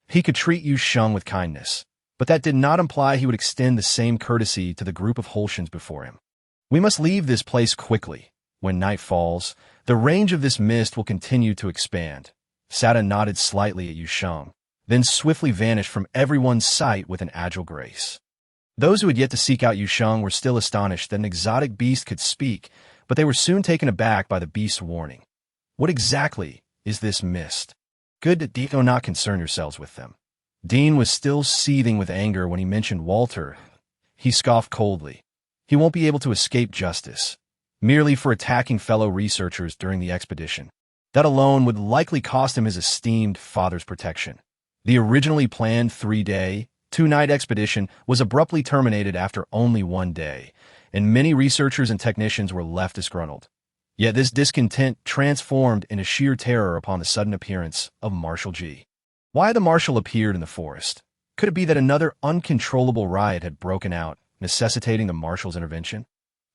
He could treat Yu Sheng with kindness, but that did not imply he would extend the same courtesy to the group of Hallsians before him. We must leave this place quickly. When night falls, the range of this mist will continue to expand. Sada nodded slightly at Yu Sheng, then swiftly vanished from everyone's sight with an agile grace. Those who had yet to seek out Yu Sheng were still astonished that an exotic beast could speak, but they were soon taken aback by the beast's warning. What exactly is this mist? Good, do not concern yourselves with them. Dean was still seething with anger when he mentioned Walter. He scoffed coldly. He won't be able to escape justice, merely for attacking fellow researchers during the expedition. That alone would likely cost him his esteemed father's protection. The originally planned 3-day, 2-night expedition was abruptly terminated after only 1 day, and many researchers and technicians were left disgruntled. Yet this discontent transformed into sheer terror upon the sudden appearance of Marshal G. Why the Marshal appeared in the forest? Could it be that another uncontrollable riot had broken out, necessitating the Marshal's intervention?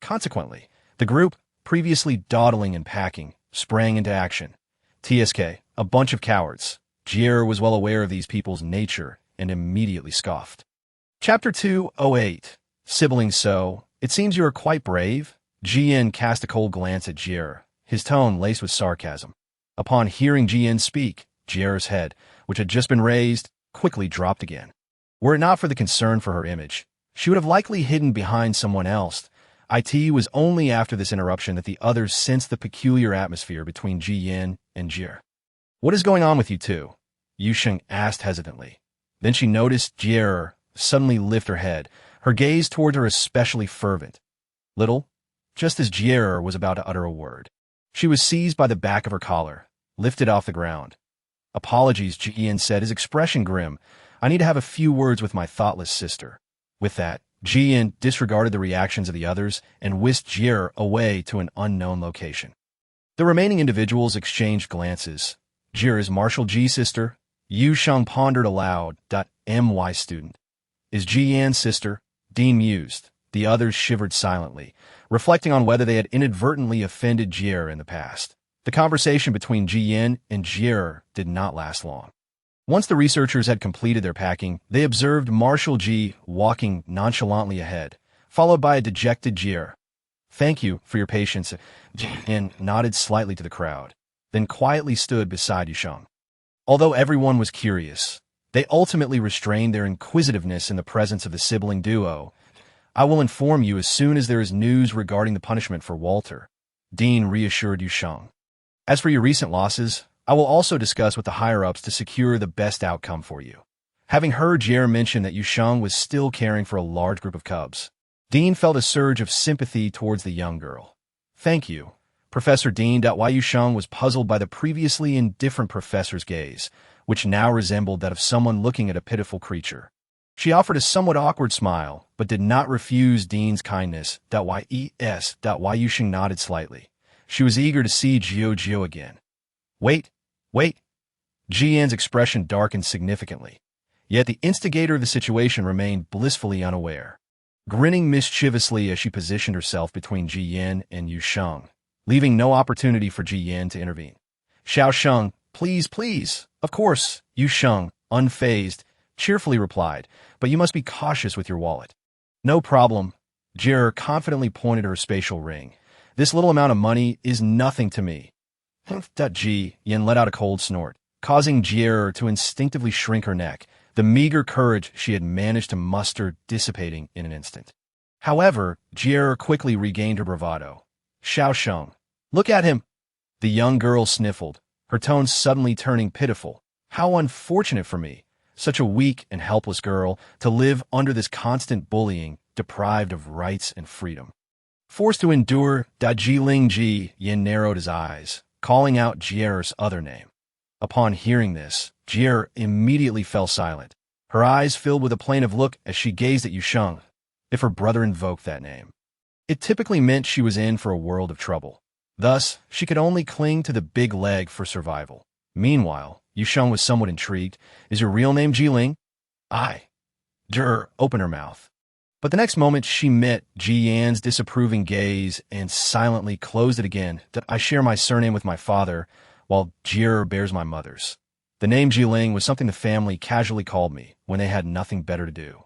Consequently, the group, previously dawdling and packing, sprang into action. TSK, a bunch of cowards. Jier was well aware of these people's nature and immediately scoffed. Chapter 208. Sibling So, it seems you are quite brave. Jian cast a cold glance at Jier, his tone laced with sarcasm. Upon hearing Jian speak, Jier's head, which had just been raised, quickly dropped again. Were it not for the concern for her image, she would have likely hidden behind someone else. It was only after this interruption that the others sensed the peculiar atmosphere between Jian and Jier. What is going on with you two? Yu Sheng asked hesitantly. Then she noticed Jie suddenly lift her head, her gaze toward her especially fervent. Little, just as Jie was about to utter a word, she was seized by the back of her collar, lifted off the ground. Apologies, Jian said, his expression grim. I need to have a few words with my thoughtless sister. With that, Jian disregarded the reactions of the others and whisked Jie away to an unknown location. The remaining individuals exchanged glances. Jie's Marshal Ji sister? Yu Sheng pondered aloud. My student. Is Jian's sister? Dean mused. The others shivered silently, reflecting on whether they had inadvertently offended Jie in the past. The conversation between Jian and Jie did not last long. Once the researchers had completed their packing, they observed Marshal Ji walking nonchalantly ahead, followed by a dejected Jie. Thank you for your patience, Jian nodded slightly to the crowd, then quietly stood beside Yu Sheng. Although everyone was curious, they ultimately restrained their inquisitiveness in the presence of the sibling duo. I will inform you as soon as there is news regarding the punishment for Walter, Dean reassured Yu Sheng. As for your recent losses, I will also discuss with the higher-ups to secure the best outcome for you. Having heard Jie mention that Yu Sheng was still caring for a large group of cubs, Dean felt a surge of sympathy towards the young girl. Thank you, Professor Dean. Why Yu Sheng was puzzled by the previously indifferent professor's gaze, which now resembled that of someone looking at a pitiful creature. She offered a somewhat awkward smile, but did not refuse Dean's kindness. Why Yu Sheng nodded slightly. She was eager to see Jiu again. Wait. Jian's expression darkened significantly. Yet the instigator of the situation remained blissfully unaware, grinning mischievously as she positioned herself between Jian and Yu Sheng, leaving no opportunity for Jian to intervene. Xiao Sheng, please. Of course, Yu Sheng, unfazed, cheerfully replied, but you must be cautious with your wallet. No problem. Jie confidently pointed to her spatial ring. This little amount of money is nothing to me. Jian let out a cold snort, causing Jie to instinctively shrink her neck, the meager courage she had managed to muster dissipating in an instant. However, Jie quickly regained her bravado. Xiao Sheng, look at him. The young girl sniffled, her tone suddenly turning pitiful. How unfortunate for me, such a weak and helpless girl, to live under this constant bullying, deprived of rights and freedom. Forced to endure, Yin narrowed his eyes, calling out Jie's other name. Upon hearing this, Jie immediately fell silent, her eyes filled with a plaintive look as she gazed at Yu Sheng. If her brother invoked that name, it typically meant she was in for a world of trouble. Thus, she could only cling to the big leg for survival. Meanwhile, Yu Sheng was somewhat intrigued. Is your real name Jiling? Aye. Jie opened her mouth. But the next moment she met Jian's disapproving gaze and silently closed it again. I share my surname with my father, while Jie bears my mother's. The name Jiling was something the family casually called me when they had nothing better to do.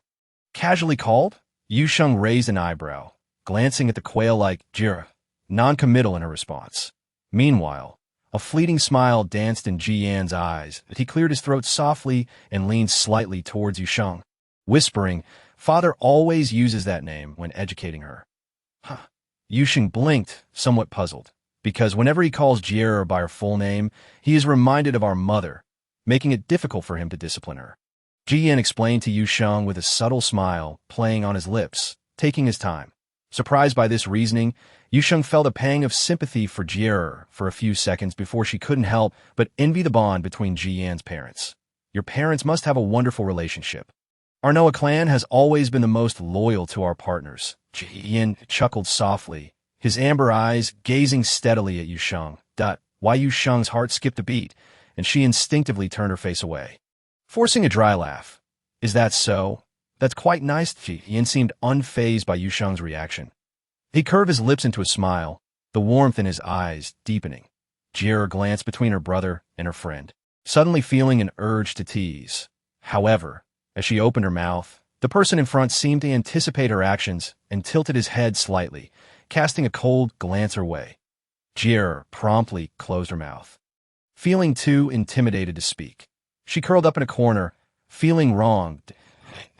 Casually called? Yu Sheng raised an eyebrow, glancing at the quail-like Jie, non-committal in her response. Meanwhile, a fleeting smile danced in Jian's eyes as he cleared his throat softly and leaned slightly towards Yu Sheng, whispering, Father always uses that name when educating her. Yu Sheng blinked, somewhat puzzled, because whenever he calls Jie by her full name, he is reminded of our mother, making it difficult for him to discipline her. Jian explained to Yu Sheng with a subtle smile playing on his lips, taking his time. Surprised by this reasoning, Yu Sheng felt a pang of sympathy for Jie for a few seconds before she couldn't help but envy the bond between Jian's parents. Your parents must have a wonderful relationship. Our Noah clan has always been the most loyal to our partners. Jian chuckled softly, his amber eyes gazing steadily at Yu Sheng. Why Yu Sheng's heart skipped a beat, and she instinctively turned her face away, forcing a dry laugh. Is that so? That's quite nice. Jian seemed unfazed by Yu Sheng's reaction. He curved his lips into a smile, the warmth in his eyes deepening. Jie glanced between her brother and her friend, suddenly feeling an urge to tease. However, as she opened her mouth, the person in front seemed to anticipate her actions and tilted his head slightly, casting a cold glance her way. Jie promptly closed her mouth, feeling too intimidated to speak. She curled up in a corner, feeling wronged,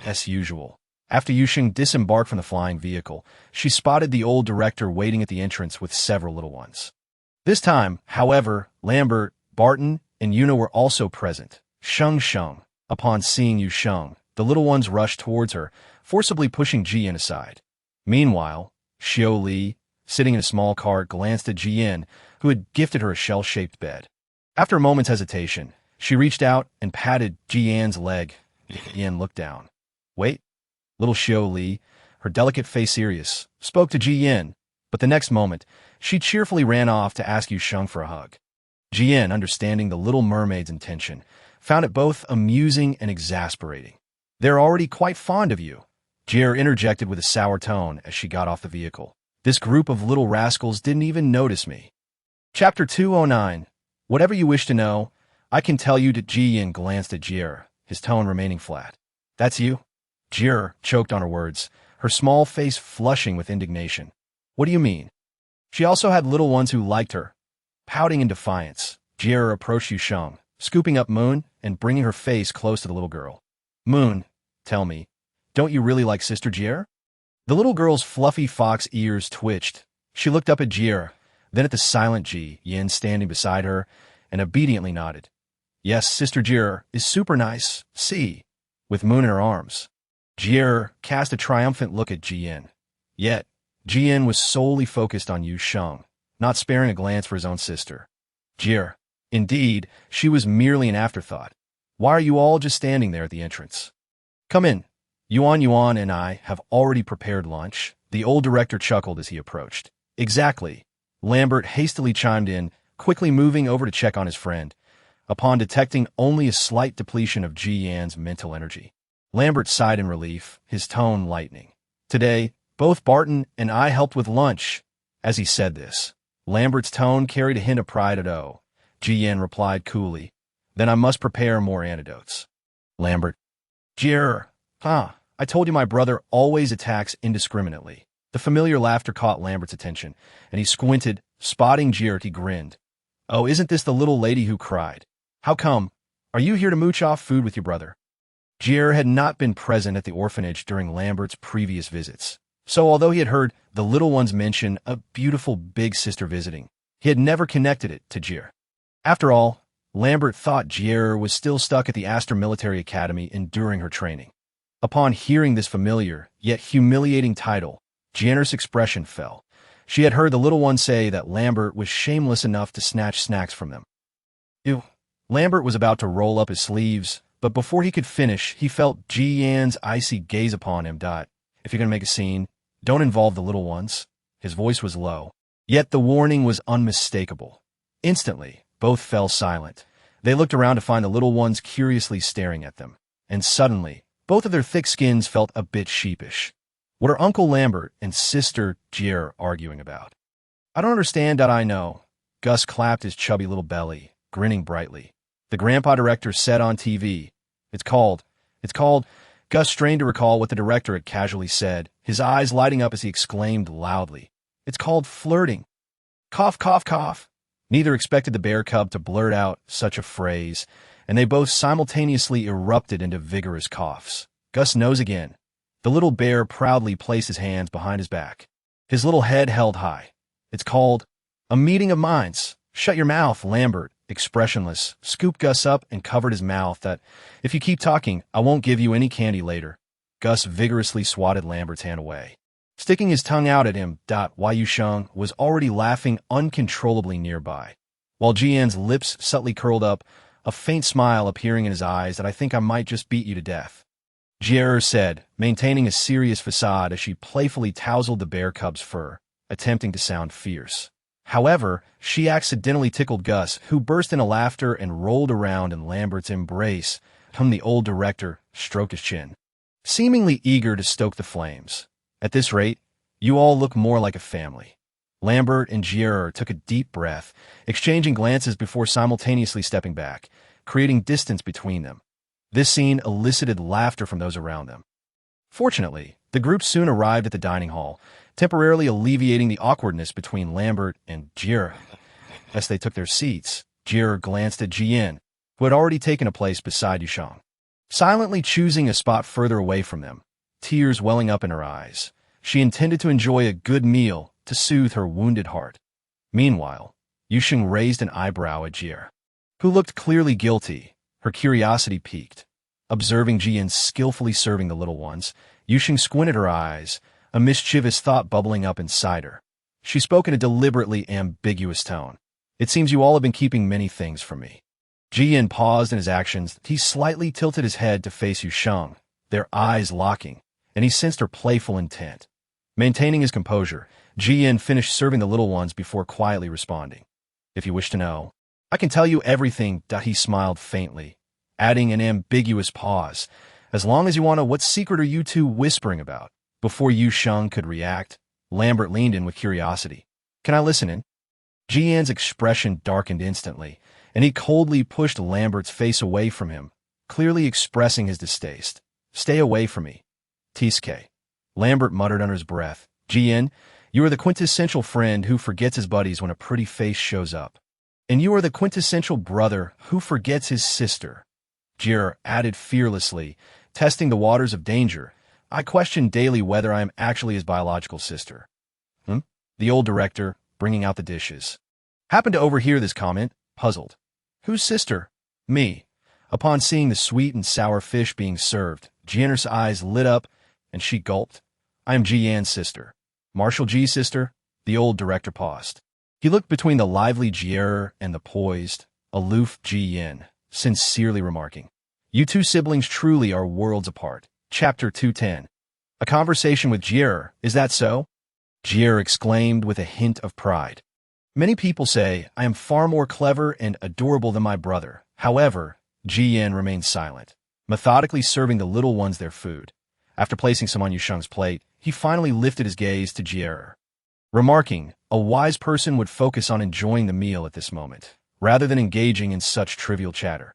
as usual. After Yu Sheng disembarked from the flying vehicle, she spotted the old director waiting at the entrance with several little ones. This time, however, Lambert, Barton, and Yuna were also present. Sheng. Upon seeing Yu Sheng, the little ones rushed towards her, forcibly pushing Jian aside. Meanwhile, Xiao Li, sitting in a small cart, glanced at Jian, who had gifted her a shell-shaped bed. After a moment's hesitation, she reached out and patted Jian's leg. Jian looked down. Wait. Little Xiao Li, her delicate face serious, spoke to Jian, but the next moment, she cheerfully ran off to ask Yu Sheng for a hug. Jian, understanding the little mermaid's intention, found it both amusing and exasperating. They're already quite fond of you, Jia interjected with a sour tone as she got off the vehicle. This group of little rascals didn't even notice me. Chapter 209. Whatever you wish to know, I can tell you. Jian glanced at Jia, his tone remaining flat. That's you? Jia choked on her words, her small face flushing with indignation. What do you mean? She also had little ones who liked her. Pouting in defiance, Jia approached Yu Sheng, scooping up Moon and bringing her face close to the little girl. Moon, tell me, don't you really like Sister Jia? The little girl's fluffy fox ears twitched. She looked up at Jia, then at the silent Jian standing beside her, and obediently nodded. Yes, Sister Jia is super nice, see, with Moon in her arms. Jia cast a triumphant look at Jian. Yet, Jian was solely focused on Yu Sheng, not sparing a glance for his own sister. Jia, indeed, she was merely an afterthought. Why are you all just standing there at the entrance? Come in. Yuan and I have already prepared lunch. The old director chuckled as he approached. Exactly. Lambert hastily chimed in, quickly moving over to check on his friend, upon detecting only a slight depletion of Jian's mental energy. Lambert sighed in relief, his tone lightening. Today, both Barton and I helped with lunch. As he said this, Lambert's tone carried a hint of pride. Jian replied coolly. Then I must prepare more antidotes. Lambert. Jia. I told you my brother always attacks indiscriminately. The familiar laughter caught Lambert's attention, and he squinted, spotting Jia. He grinned. Oh, isn't this the little lady who cried? How come? Are you here to mooch off food with your brother? Jia had not been present at the orphanage during Lambert's previous visits, so although he had heard the little ones mention a beautiful big sister visiting, he had never connected it to Jia. After all, Lambert thought Jia was still stuck at the Astor Military Academy enduring her training. Upon hearing this familiar, yet humiliating title, Jia's expression fell. She had heard the little one say that Lambert was shameless enough to snatch snacks from them. Ew. Lambert was about to roll up his sleeves, but before he could finish, he felt Jian's icy gaze upon him. If you're going to make a scene, don't involve the little ones. His voice was low, yet the warning was unmistakable. Instantly, both fell silent. They looked around to find the little ones curiously staring at them, and suddenly, both of their thick skins felt a bit sheepish. What are Uncle Lambert and Sister Jia arguing about? I don't understand. I know. Gus clapped his chubby little belly, grinning brightly. The grandpa director said on TV. It's called. Gus strained to recall what the director had casually said, his eyes lighting up as he exclaimed loudly. It's called flirting. Cough, cough, cough. Neither expected the bear cub to blurt out such a phrase, and they both simultaneously erupted into vigorous coughs. Gus knows again. The little bear proudly placed his hands behind his back, his little head held high. It's called a meeting of minds. Shut your mouth, Lambert, expressionless, scooped Gus up and covered his mouth that, if you keep talking, I won't give you any candy later. Gus vigorously swatted Lambert's hand away, sticking his tongue out at him. Yu Sheng was already laughing uncontrollably nearby, while Jian's lips subtly curled up, a faint smile appearing in his eyes that I think I might just beat you to death. Jia said, maintaining a serious facade as she playfully tousled the bear cub's fur, attempting to sound fierce. However, she accidentally tickled Gus, who burst into laughter and rolled around in Lambert's embrace, whom the old director stroked his chin, seemingly eager to stoke the flames. At this rate, you all look more like a family. Lambert and Jia took a deep breath, exchanging glances before simultaneously stepping back, creating distance between them. This scene elicited laughter from those around them. Fortunately, the group soon arrived at the dining hall, temporarily alleviating the awkwardness between Lambert and Jia. As they took their seats, Jia glanced at Jian, who had already taken a place beside Yu Sheng, silently choosing a spot further away from them, tears welling up in her eyes. She intended to enjoy a good meal to soothe her wounded heart. Meanwhile, Yu Sheng raised an eyebrow at Jia. who looked clearly guilty. Her curiosity piqued. Observing Jian skillfully serving the little ones, Yu Sheng squinted her eyes, a mischievous thought bubbling up inside her. She spoke in a deliberately ambiguous tone. It seems you all have been keeping many things from me. Jian paused in his actions. He slightly tilted his head to face Yu Sheng, their eyes locking, and he sensed her playful intent. Maintaining his composure, Jian finished serving the little ones before quietly responding. If you wish to know, I can tell you everything. He smiled faintly, adding an ambiguous pause. As long as you want to, what secret are you two whispering about? Before Yu Sheng could react, Lambert leaned in with curiosity. Can I listen in? Jian's expression darkened instantly, and he coldly pushed Lambert's face away from him, clearly expressing his distaste. Stay away from me. Tiske. Lambert muttered under his breath. Jian, you are the quintessential friend who forgets his buddies when a pretty face shows up. And you are the quintessential brother who forgets his sister. Jir added fearlessly, testing the waters of danger. I question daily whether I am actually his biological sister. The old director, bringing out the dishes, happened to overhear this comment, puzzled. Whose sister? Me. Upon seeing the sweet and sour fish being served, Jian's eyes lit up, and she gulped. I am Jian's sister. Marshal G's sister? The old director paused. He looked between the lively Jier and the poised, aloof Jian, sincerely remarking, You two siblings truly are worlds apart. Chapter 210. A conversation with Jier, is that so? Jier exclaimed with a hint of pride. Many people say I am far more clever and adorable than my brother. However, Jian remained silent, methodically serving the little ones their food. After placing some on Yu Sheng's plate, he finally lifted his gaze to Jier, remarking, a wise person would focus on enjoying the meal at this moment, rather than engaging in such trivial chatter.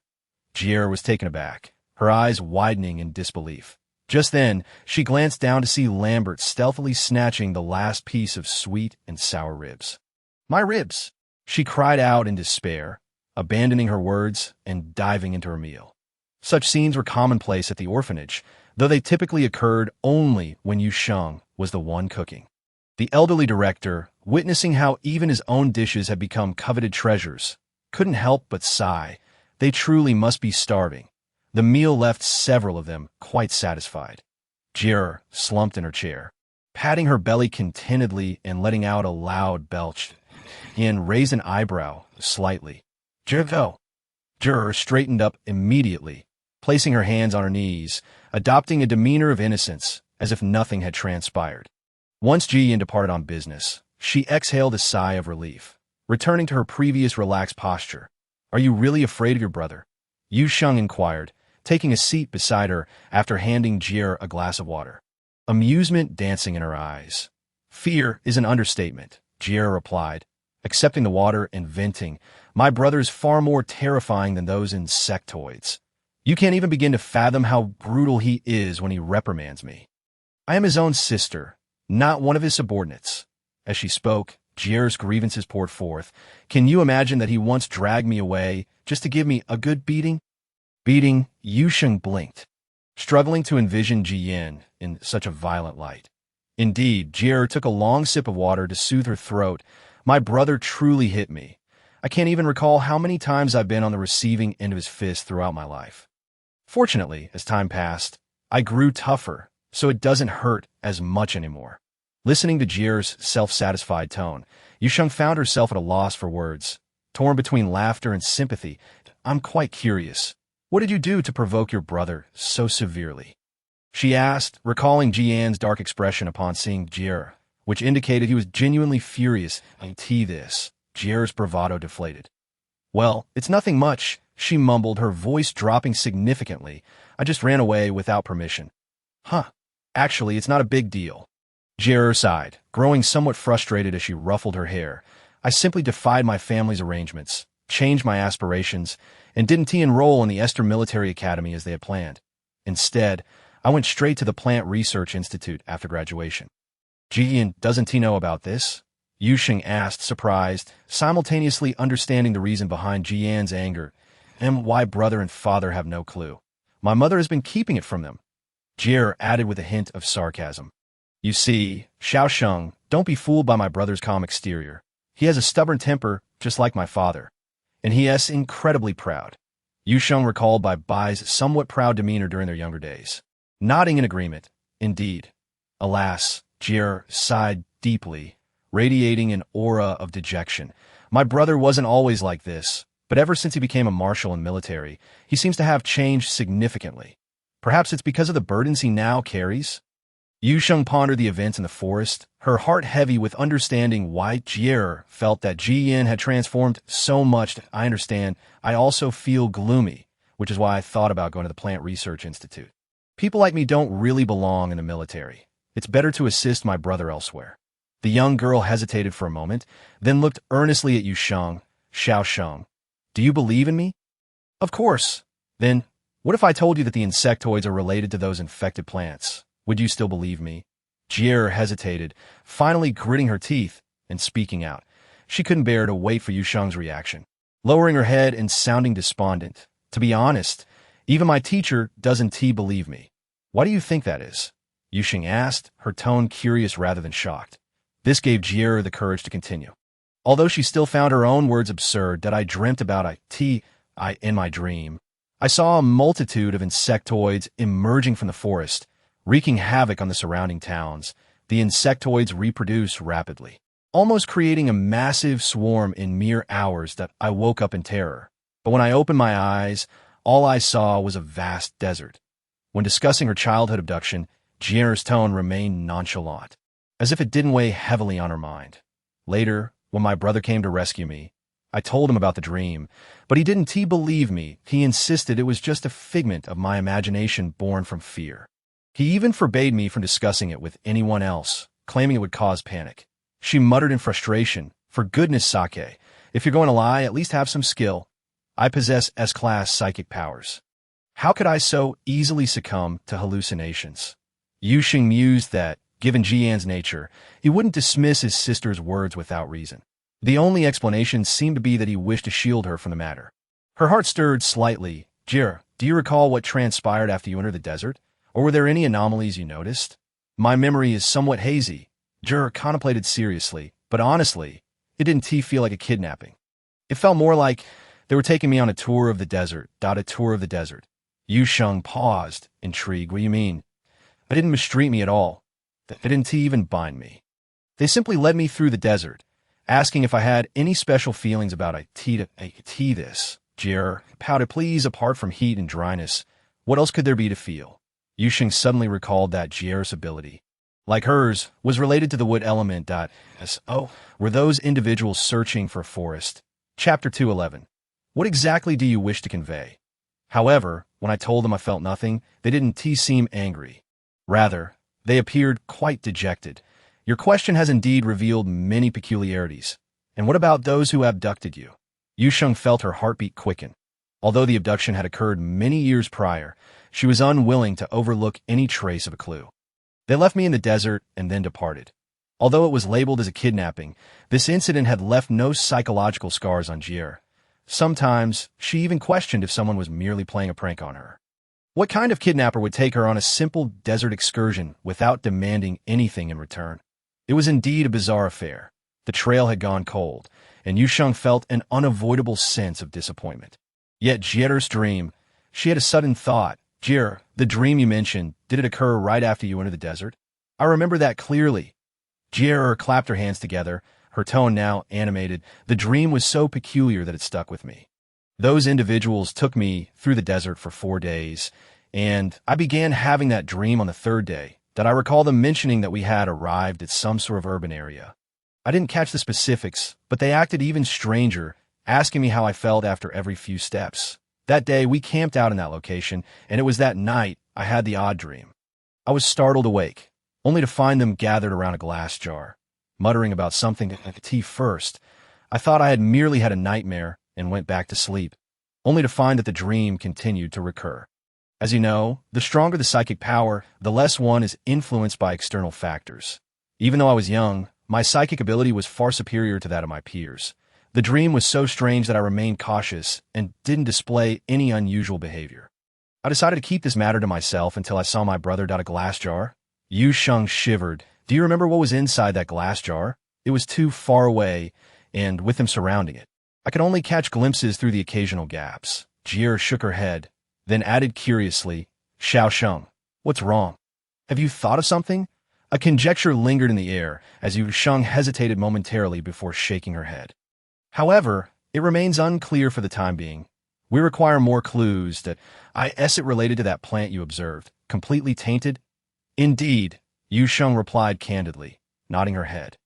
Jier was taken aback, her eyes widening in disbelief. Just then, she glanced down to see Lambert stealthily snatching the last piece of sweet and sour ribs. My ribs! She cried out in despair, abandoning her words and diving into her meal. Such scenes were commonplace at the orphanage, though they typically occurred only when Yu Sheng was the one cooking. The elderly director, witnessing how even his own dishes had become coveted treasures, couldn't help but sigh. They truly must be starving. The meal left several of them quite satisfied. Jier slumped in her chair, patting her belly contentedly and letting out a loud belch, and raised an eyebrow slightly. Jier straightened up immediately, placing her hands on her knees, adopting a demeanor of innocence, as if nothing had transpired. Once Jian departed on business, she exhaled a sigh of relief, returning to her previous relaxed posture. Are you really afraid of your brother? Yu Sheng inquired, taking a seat beside her after handing Jier a glass of water. Amusement dancing in her eyes. Fear is an understatement, Jier replied, accepting the water and venting. My brother is far more terrifying than those insectoids. You can't even begin to fathom how brutal he is when he reprimands me. I am his own sister, not one of his subordinates. As she spoke, Jier's grievances poured forth. Can you imagine that he once dragged me away just to give me a good beating? Beating? Yu Sheng blinked, struggling to envision Jian in such a violent light. Indeed, Jier took a long sip of water to soothe her throat. My brother truly hit me. I can't even recall how many times I've been on the receiving end of his fist throughout my life. Fortunately, as time passed, I grew tougher, so it doesn't hurt as much anymore. Listening to Jier's self-satisfied tone, Yu Sheng found herself at a loss for words, torn between laughter and sympathy. I'm quite curious. What did you do to provoke your brother so severely? She asked, recalling Jian's dark expression upon seeing Jier, which indicated he was genuinely furious. Jier's bravado deflated. Well, it's nothing much, she mumbled, her voice dropping significantly. I just ran away without permission. Actually, it's not a big deal. Jier sighed, growing somewhat frustrated as she ruffled her hair. I simply defied my family's arrangements, changed my aspirations, and didn't enroll in the Esther Military Academy as they had planned. Instead, I went straight to the Plant Research Institute after graduation. Jian, doesn't he know about this? Yu Sheng asked, surprised, simultaneously understanding the reason behind Jian's anger, and why brother and father have no clue. My mother has been keeping it from them. Jier added with a hint of sarcasm. You see, Xiao Sheng, don't be fooled by my brother's calm exterior. He has a stubborn temper, just like my father. and he is incredibly proud. Yu Sheng recalled by Bai's somewhat proud demeanor during their younger days. Nodding in agreement. Indeed. Alas, Jie sighed deeply, radiating an aura of dejection. My brother wasn't always like this, but ever since he became a marshal in military, he seems to have changed significantly. Perhaps it's because of the burdens he now carries? Yu Sheng pondered the events in the forest, her heart heavy with understanding why Jie felt that Ji Yin had transformed so much. I understand. I also feel gloomy, which is why I thought about going to the Plant Research Institute. People like me don't really belong in the military. It's better to assist my brother elsewhere. The young girl hesitated for a moment, then looked earnestly at Yu Sheng. Xiao Sheng, do you believe in me? Of course. Then, what if I told you that the insectoids are related to those infected plants? Would you still believe me? Jie hesitated, finally gritting her teeth and speaking out. She couldn't bear to wait for Yu Sheng's reaction. Lowering her head and sounding despondent. To be honest, even my teacher doesn't believe me. Why do you think that is? Yu Sheng asked, her tone curious rather than shocked. This gave Jie the courage to continue. Although she still found her own words absurd that I dreamt about in my dream, I saw a multitude of insectoids emerging from the forest, wreaking havoc on the surrounding towns. The insectoids reproduce rapidly, almost creating a massive swarm in mere hours. That I woke up in terror. But when I opened my eyes, all I saw was a vast desert. When discussing her childhood abduction, Jie's tone remained nonchalant, as if it didn't weigh heavily on her mind. Later, when my brother came to rescue me, I told him about the dream, but he didn't believe me. He insisted it was just a figment of my imagination born from fear. He even forbade me from discussing it with anyone else, claiming it would cause panic. She muttered in frustration, "For goodness sake, if you're going to lie, at least have some skill. I possess S-class psychic powers. How could I so easily succumb to hallucinations?" Yu Sheng mused that, given Jian's nature, he wouldn't dismiss his sister's words without reason. The only explanation seemed to be that he wished to shield her from the matter. Her heart stirred slightly. "Jie, do you recall what transpired after you entered the desert? Or were there any anomalies you noticed?" "My memory is somewhat hazy." Jie contemplated seriously, but honestly, it didn't feel like a kidnapping. It felt more like they were taking me on a tour of the desert. A tour of the desert. Yu Sheng paused, intrigued. "What do you mean?" "They didn't mistreat me at all. They didn't even bind me. They simply led me through the desert, asking if I had any special feelings about this." Jie pouted. "Please, apart from heat and dryness, what else could there be to feel?" Yu Sheng suddenly recalled that Jie's ability, like hers, was related to the wood element. Were those individuals searching for a forest? Chapter 211. What exactly do you wish to convey? However, when I told them I felt nothing, they didn't seem angry. Rather, they appeared quite dejected. "Your question has indeed revealed many peculiarities. And what about those who abducted you?" Yu Sheng felt her heartbeat quicken. Although the abduction had occurred many years prior, she was unwilling to overlook any trace of a clue. "They left me in the desert and then departed. Although it was labeled as a kidnapping, this incident had left no psychological scars on Jie. Sometimes, she even questioned if someone was merely playing a prank on her. What kind of kidnapper would take her on a simple desert excursion without demanding anything in return? It was indeed a bizarre affair. The trail had gone cold, and Yu Sheng felt an unavoidable sense of disappointment. Yet Jie's dream, she had a sudden thought. "Jie, the dream you mentioned, did it occur right after you entered the desert?" "I remember that clearly." Jie clapped her hands together, her tone now animated. "The dream was so peculiar that it stuck with me. Those individuals took me through the desert for 4 days, and I began having that dream on the 3rd day, that I recall them mentioning that we had arrived at some sort of urban area. I didn't catch the specifics, but they acted even stranger, asking me how I felt after every few steps. That day, we camped out in that location, and it was that night I had the odd dream. I was startled awake, only to find them gathered around a glass jar, muttering about something to tea first. I thought I had merely had a nightmare and went back to sleep, only to find that the dream continued to recur. As you know, the stronger the psychic power, the less one is influenced by external factors. Even though I was young, my psychic ability was far superior to that of my peers. The dream was so strange that I remained cautious and didn't display any unusual behavior. I decided to keep this matter to myself until I saw my brother a glass jar." Yu Sheng shivered. "Do you remember what was inside that glass jar?" "It was too far away, and with him surrounding it." I could only catch glimpses through the occasional gaps. Jie shook her head, then added curiously, Xiao Sheng, what's wrong? Have you thought of something? A conjecture lingered in the air as Yu Sheng hesitated momentarily before shaking her head. However, it remains unclear for the time being. We require more clues that is it related to that plant you observed, completely tainted? Indeed, Yu Sheng replied candidly, nodding her head.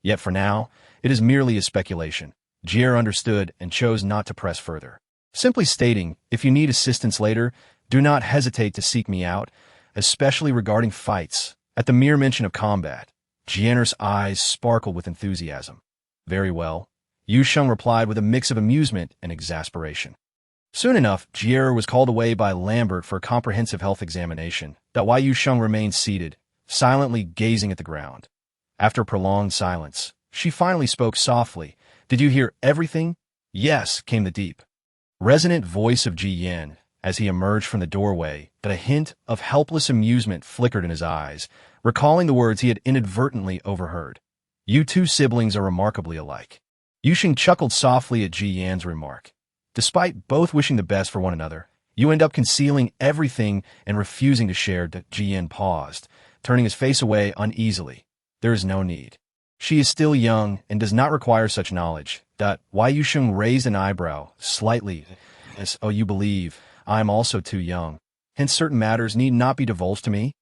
Yet for now, it is merely a speculation. Jie understood and chose not to press further. Simply stating, if you need assistance later, do not hesitate to seek me out, especially regarding fights. At the mere mention of combat, Jie's eyes sparkled with enthusiasm. Very well, Yu Sheng replied with a mix of amusement and exasperation. Soon enough, Jie was called away by Lambert for a comprehensive health examination, while Yu Sheng remained seated, silently gazing at the ground. After a prolonged silence, she finally spoke softly. Did you hear everything? Yes, came the deep, resonant voice of Ji Yin as he emerged from the doorway, but a hint of helpless amusement flickered in his eyes, recalling the words he had inadvertently overheard. You two siblings are remarkably alike. Yu Sheng chuckled softly at Ji Yan's remark. Despite both wishing the best for one another, you end up concealing everything and refusing to share. Ji Yan paused, turning his face away uneasily. There is no need. She is still young and does not require such knowledge. Why Yu Sheng raised an eyebrow, slightly, as, oh, you believe I am also too young. Hence certain matters need not be divulged to me?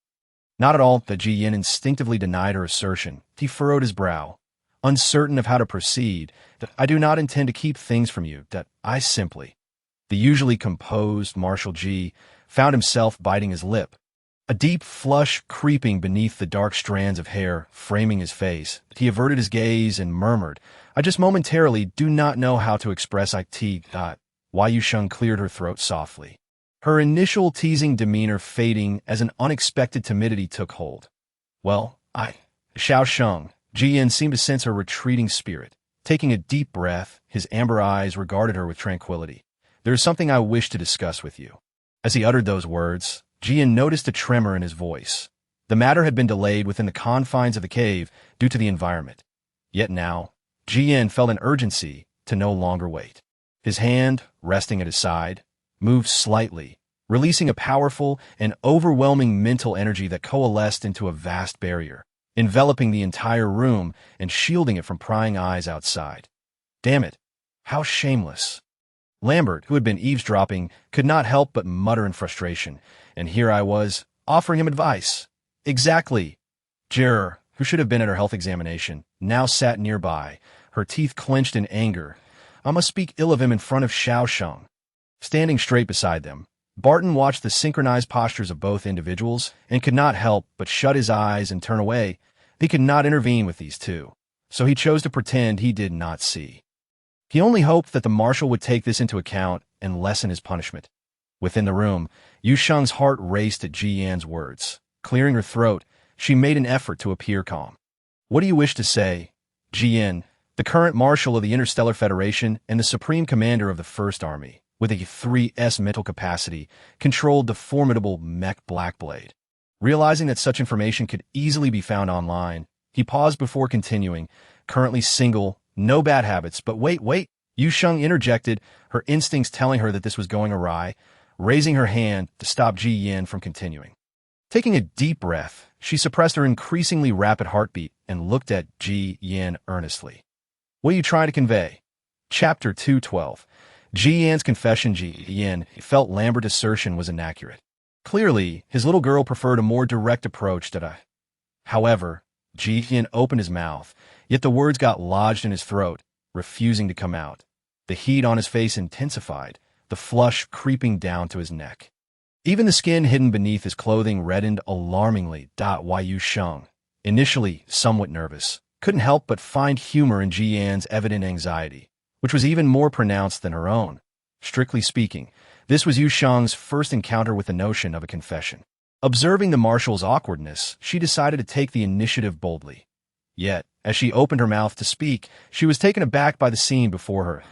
Not at all. Ji Yin instinctively denied her assertion. He furrowed his brow, uncertain of how to proceed. I do not intend to keep things from you. I simply. The usually composed Marshal Ji found himself biting his lip, a deep flush creeping beneath the dark strands of hair framing his face. He averted his gaze and murmured, I just momentarily do not know how to express it. Why Yu Sheng cleared her throat softly, her initial teasing demeanor fading as an unexpected timidity took hold. Well, Xiao Sheng. Ji Yin seemed to sense her retreating spirit. Taking a deep breath, his amber eyes regarded her with tranquility. There is something I wish to discuss with you. As he uttered those words, Ji Yin noticed a tremor in his voice. The matter had been delayed within the confines of the cave due to the environment. Yet now, Ji Yin felt an urgency to no longer wait. His hand, resting at his side, moved slightly, releasing a powerful and overwhelming mental energy that coalesced into a vast barrier, enveloping the entire room and shielding it from prying eyes outside. Damn it, how shameless. Lambert, who had been eavesdropping, could not help but mutter in frustration, and here I was, offering him advice. Exactly. Jie, who should have been at her health examination, now sat nearby, her teeth clenched in anger. I must speak ill of him in front of Xiao Sheng. Standing straight beside them, Barton watched the synchronized postures of both individuals and could not help but shut his eyes and turn away. He could not intervene with these two, so he chose to pretend he did not see. He only hoped that the marshal would take this into account and lessen his punishment. Within the room, Yu Sheng's heart raced at Ji Yan's words. Clearing her throat, she made an effort to appear calm. What do you wish to say? Ji Yan, the current marshal of the Interstellar Federation and the supreme commander of the First Army, with a 3S mental capacity, controlled the formidable mech Blackblade. Realizing that such information could easily be found online, he paused before continuing, currently single, no bad habits, but wait, Yu Sheng interjected, her instincts telling her that this was going awry, raising her hand to stop Ji Yin from continuing. Taking a deep breath, she suppressed her increasingly rapid heartbeat and looked at Ji Yin earnestly. What are you trying to convey? Chapter 212. Ji Yan's confession. Ji Yin felt Lambert's assertion was inaccurate. Clearly, his little girl preferred a more direct approach to that. However, Ji Yin opened his mouth, yet the words got lodged in his throat, refusing to come out. The heat on his face intensified, the flush creeping down to his neck. Even the skin hidden beneath his clothing reddened alarmingly. Why Yu Sheng, initially somewhat nervous, couldn't help but find humor in Ji Yan's evident anxiety, which was even more pronounced than her own. Strictly speaking, this was Yu Sheng's first encounter with the notion of a confession. Observing the marshal's awkwardness, she decided to take the initiative boldly. Yet, as she opened her mouth to speak, she was taken aback by the scene before her.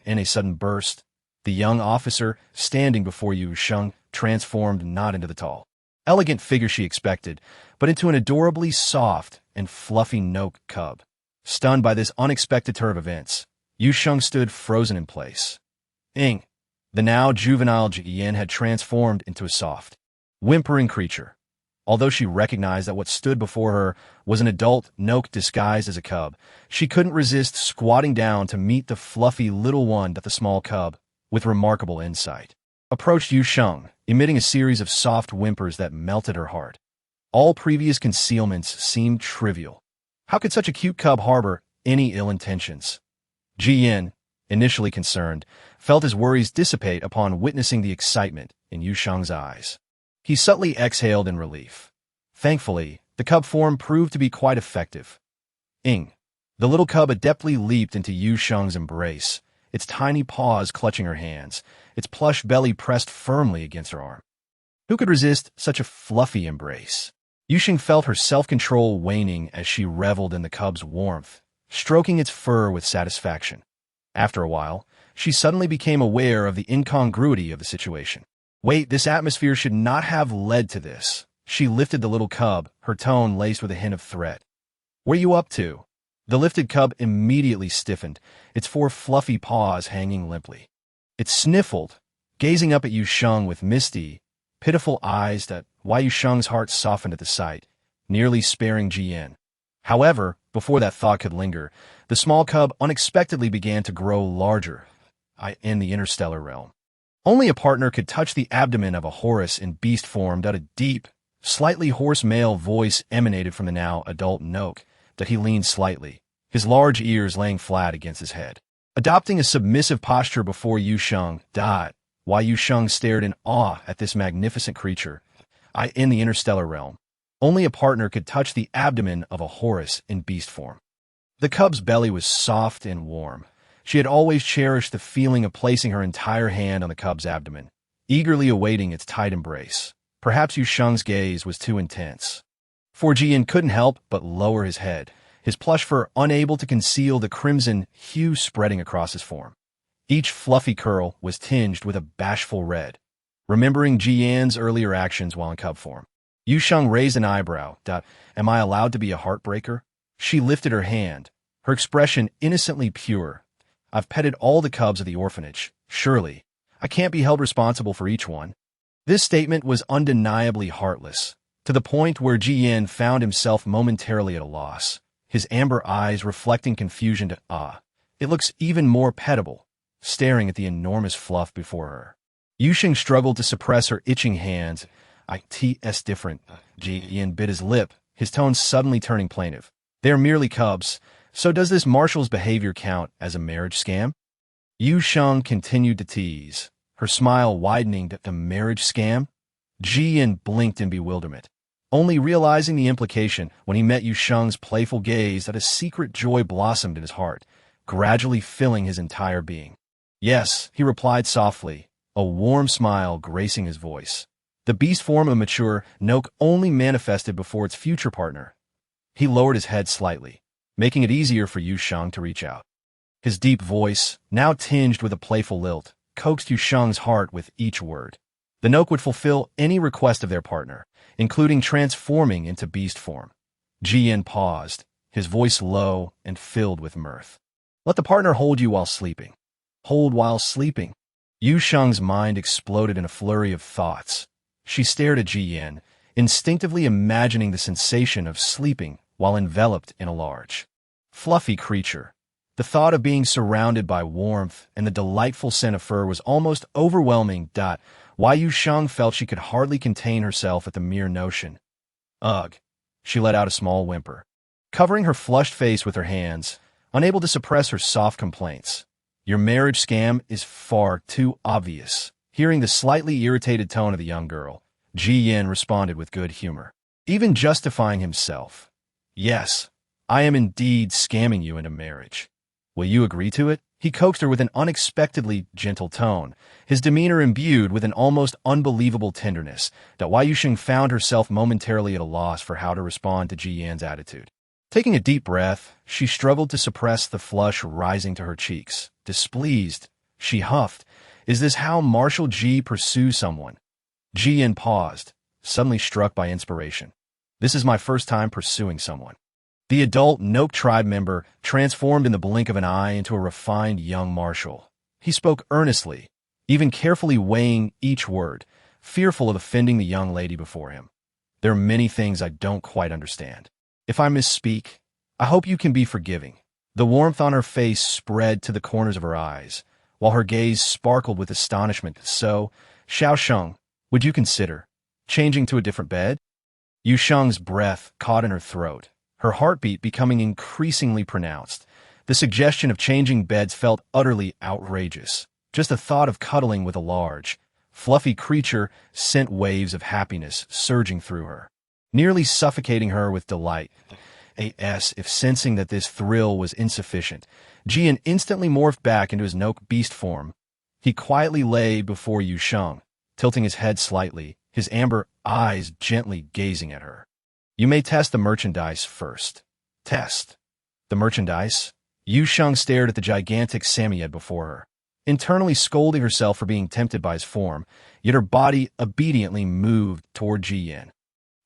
In a sudden burst, the young officer, standing before Yu Sheng, transformed not into the tall, elegant figure she expected, but into an adorably soft and fluffy Noke cub. Stunned by this unexpected turn of events, Yu Sheng stood frozen in place. Ing. The now juvenile Jiyan had transformed into a soft, whimpering creature. Although she recognized that what stood before her was an adult Noke disguised as a cub, she couldn't resist squatting down to meet the fluffy little one that the small cub, with remarkable insight, approached Yu Sheng, emitting a series of soft whimpers that melted her heart. All previous concealments seemed trivial. How could such a cute cub harbor any ill intentions? Jiyan, initially concerned, felt his worries dissipate upon witnessing the excitement in Yu Sheng's eyes. He subtly exhaled in relief. Thankfully, the cub form proved to be quite effective. Ing. The little cub adeptly leaped into Yu Sheng's embrace, its tiny paws clutching her hands, its plush belly pressed firmly against her arm. Who could resist such a fluffy embrace? Yu Sheng felt her self-control waning as she reveled in the cub's warmth, stroking its fur with satisfaction. After a while, she suddenly became aware of the incongruity of the situation. Wait, this atmosphere should not have led to this. She lifted the little cub, her tone laced with a hint of threat. What are you up to? The lifted cub immediately stiffened, its four fluffy paws hanging limply. It sniffled, gazing up at Yu Sheng with misty, pitiful eyes that Yu Sheng's heart softened at the sight, nearly sparing Jiyan. However, before that thought could linger, the small cub unexpectedly began to grow larger, in the interstellar realm. Only a partner could touch the abdomen of a Horus in beast form. A deep, slightly hoarse male voice emanated from the now adult Noke, that he leaned slightly, his large ears laying flat against his head. Adopting a submissive posture before Yu Sheng, Yu Sheng stared in awe at this magnificent creature. In the interstellar realm, only a partner could touch the abdomen of a Horus in beast form. The cub's belly was soft and warm. She had always cherished the feeling of placing her entire hand on the cub's abdomen, eagerly awaiting its tight embrace. Perhaps Yu Sheng's gaze was too intense. For Jiyan couldn't help but lower his head, his plush fur unable to conceal the crimson hue spreading across his form. Each fluffy curl was tinged with a bashful red. Remembering Jiyan's earlier actions while in cub form, Yu Sheng raised an eyebrow. Am I allowed to be a heartbreaker? She lifted her hand, her expression innocently pure. I've petted all the cubs of the orphanage. Surely, I can't be held responsible for each one. This statement was undeniably heartless, to the point where Jiyan found himself momentarily at a loss, his amber eyes reflecting confusion to it looks even more pettable, staring at the enormous fluff before her. Yu Sheng struggled to suppress her itching hands. It's different. Jiyan bit his lip, his tone suddenly turning plaintive. They're merely cubs. So does this Marshal's behavior count as a marriage scam? Yu Sheng continued to tease, her smile widening to the marriage scam. Jiyan blinked in bewilderment, only realizing the implication when he met Yu Sheng's playful gaze that a secret joy blossomed in his heart, gradually filling his entire being. Yes, he replied softly, a warm smile gracing his voice. The beast form of mature Noke only manifested before its future partner. He lowered his head slightly, making it easier for Yu Sheng to reach out. His deep voice, now tinged with a playful lilt, coaxed Yu Sheng's heart with each word. The Noke would fulfill any request of their partner, including transforming into beast form. Jiyan paused, his voice low and filled with mirth. Let the partner hold you while sleeping. Hold while sleeping. Yu Sheng's mind exploded in a flurry of thoughts. She stared at Jiyan, instinctively imagining the sensation of sleeping while enveloped in a large, fluffy creature. The thought of being surrounded by warmth and the delightful scent of fur was almost overwhelming. Yu Sheng felt she could hardly contain herself at the mere notion. Ugh. She let out a small whimper, covering her flushed face with her hands, unable to suppress her soft complaints. Your marriage scam is far too obvious. Hearing the slightly irritated tone of the young girl, Jiyan responded with good humor, even justifying himself. Yes, I am indeed scamming you into marriage. Will you agree to it? He coaxed her with an unexpectedly gentle tone, his demeanor imbued with an almost unbelievable tenderness, that Yu Sheng found herself momentarily at a loss for how to respond to Jiyan's attitude. Taking a deep breath, she struggled to suppress the flush rising to her cheeks. Displeased, she huffed, Is this how Marshal G pursues someone? Jiyan paused, suddenly struck by inspiration. This is my first time pursuing someone. The adult Noke tribe member transformed in the blink of an eye into a refined young marshal. He spoke earnestly, even carefully weighing each word, fearful of offending the young lady before him. There are many things I don't quite understand. If I misspeak, I hope you can be forgiving. The warmth on her face spread to the corners of her eyes, while her gaze sparkled with astonishment. So, Xiao Sheng, would you consider changing to a different bed? Yu Sheng's breath caught in her throat, her heartbeat becoming increasingly pronounced. The suggestion of changing beds felt utterly outrageous. Just the thought of cuddling with a large, fluffy creature sent waves of happiness surging through her, nearly suffocating her with delight. If sensing that this thrill was insufficient, Jian instantly morphed back into his Noke beast form. He quietly lay before Yu Sheng, tilting his head slightly, his amber eyes gently gazing at her. You may test the merchandise first. Test. The merchandise? Yu Sheng stared at the gigantic Samoyed before her, internally scolding herself for being tempted by his form, yet her body obediently moved toward Jian.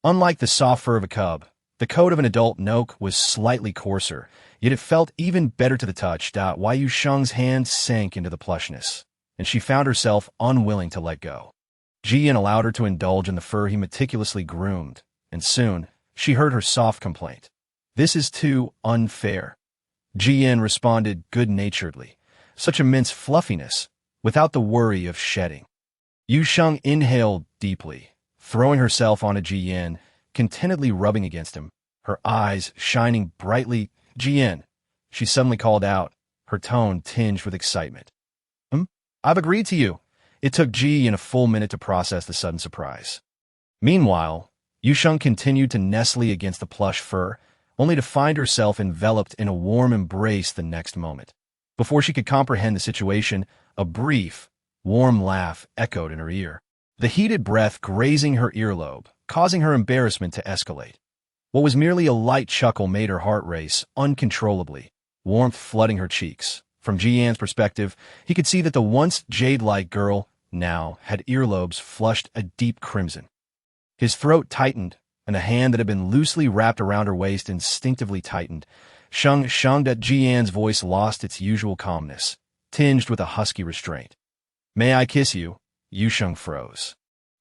Unlike the soft fur of a cub, the coat of an adult Noke was slightly coarser, yet it felt even better to the touch. Why Yu Sheng's hand sank into the plushness, and she found herself unwilling to let go. Jian allowed her to indulge in the fur he meticulously groomed, and soon she heard her soft complaint. This is too unfair. Jian responded good-naturedly. Such immense fluffiness, without the worry of shedding. Yu Sheng inhaled deeply, throwing herself onto Jian, contentedly rubbing against him, her eyes shining brightly. Jian, she suddenly called out, her tone tinged with excitement. I've agreed to you. It took Jian a full minute to process the sudden surprise. Meanwhile, Yu Sheng continued to nestle against the plush fur, only to find herself enveloped in a warm embrace the next moment. Before she could comprehend the situation, a brief, warm laugh echoed in her ear, the heated breath grazing her earlobe, causing her embarrassment to escalate. What was merely a light chuckle made her heart race uncontrollably, warmth flooding her cheeks. From Jian's perspective, he could see that the once jade-like girl now had earlobes flushed a deep crimson. His throat tightened, and the hand that had been loosely wrapped around her waist instinctively tightened. Sheng that Jian's voice lost its usual calmness, tinged with a husky restraint. May I kiss you? Yu Sheng froze,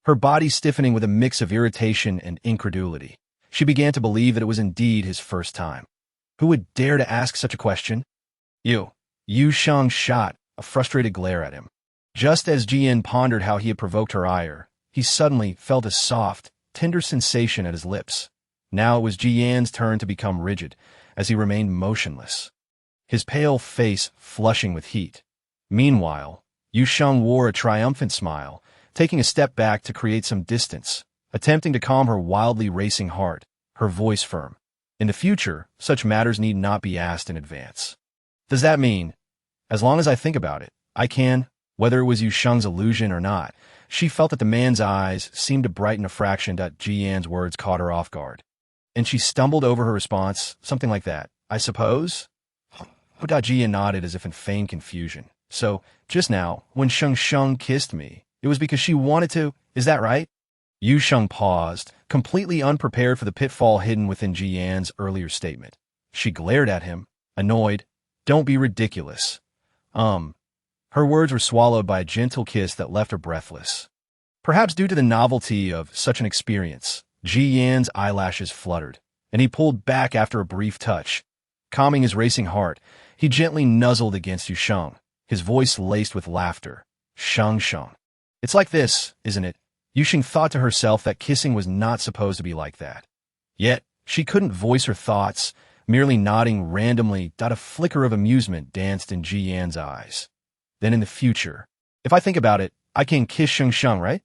her body stiffening with a mix of irritation and incredulity. She began to believe that it was indeed his first time. Who would dare to ask such a question? Yu Sheng shot a frustrated glare at him. Just as Jian pondered how he had provoked her ire, he suddenly felt a soft, tender sensation at his lips. Now it was Jian's turn to become rigid, as he remained motionless, his pale face flushing with heat. Meanwhile, Yu Sheng wore a triumphant smile, taking a step back to create some distance, attempting to calm her wildly racing heart, her voice firm. In the future, such matters need not be asked in advance. Does that mean, as long as I think about it, I can, whether it was Yu Sheng's illusion or not? She felt that the man's eyes seemed to brighten a fraction. Jian's words caught her off guard, and she stumbled over her response, something like that. I suppose? Jian nodded as if in feigned confusion. So, just now, when Sheng kissed me, it was because she wanted to, is that right? Yu Sheng paused, completely unprepared for the pitfall hidden within Jian's earlier statement. She glared at him, annoyed. Don't be ridiculous. Her words were swallowed by a gentle kiss that left her breathless. Perhaps due to the novelty of such an experience, Jian's eyelashes fluttered, and he pulled back after a brief touch. Calming his racing heart, he gently nuzzled against Yu Sheng, his voice laced with laughter. Sheng. It's like this, isn't it? Yu Sheng thought to herself that kissing was not supposed to be like that. Yet, she couldn't voice her thoughts, merely nodding randomly. A flicker of amusement danced in Jian's eyes. Then in the future, if I think about it, I can kiss Sheng, right?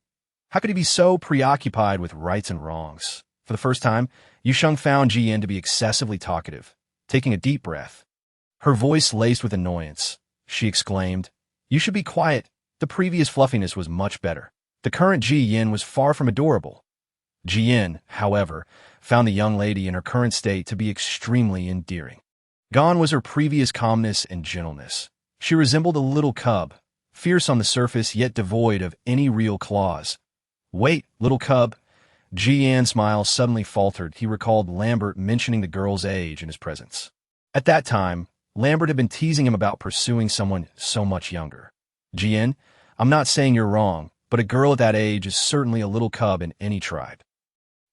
How could he be so preoccupied with rights and wrongs? For the first time, Yu Sheng found Jian to be excessively talkative. Taking a deep breath, her voice laced with annoyance, she exclaimed, You should be quiet. The previous fluffiness was much better. The current Jian was far from adorable. Jian, however, found the young lady in her current state to be extremely endearing. Gone was her previous calmness and gentleness. She resembled a little cub, fierce on the surface yet devoid of any real claws. Wait, little cub. Ji-Yan's smile suddenly faltered. He recalled Lambert mentioning the girl's age in his presence. At that time, Lambert had been teasing him about pursuing someone so much younger. Ji-Yan, I'm not saying you're wrong, but a girl at that age is certainly a little cub in any tribe.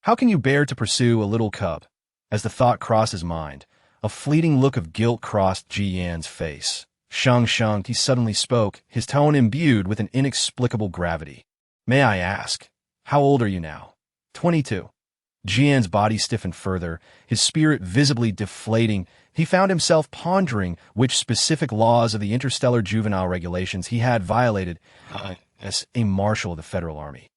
How can you bear to pursue a little cub? As the thought crossed his mind, a fleeting look of guilt crossed Ji-Yan's face. Sheng, he suddenly spoke, his tone imbued with an inexplicable gravity. May I ask, how old are you now? 22. Ji-Yan's body stiffened further, his spirit visibly deflating. He found himself pondering which specific laws of the interstellar juvenile regulations he had violated as a marshal of the Federal Army.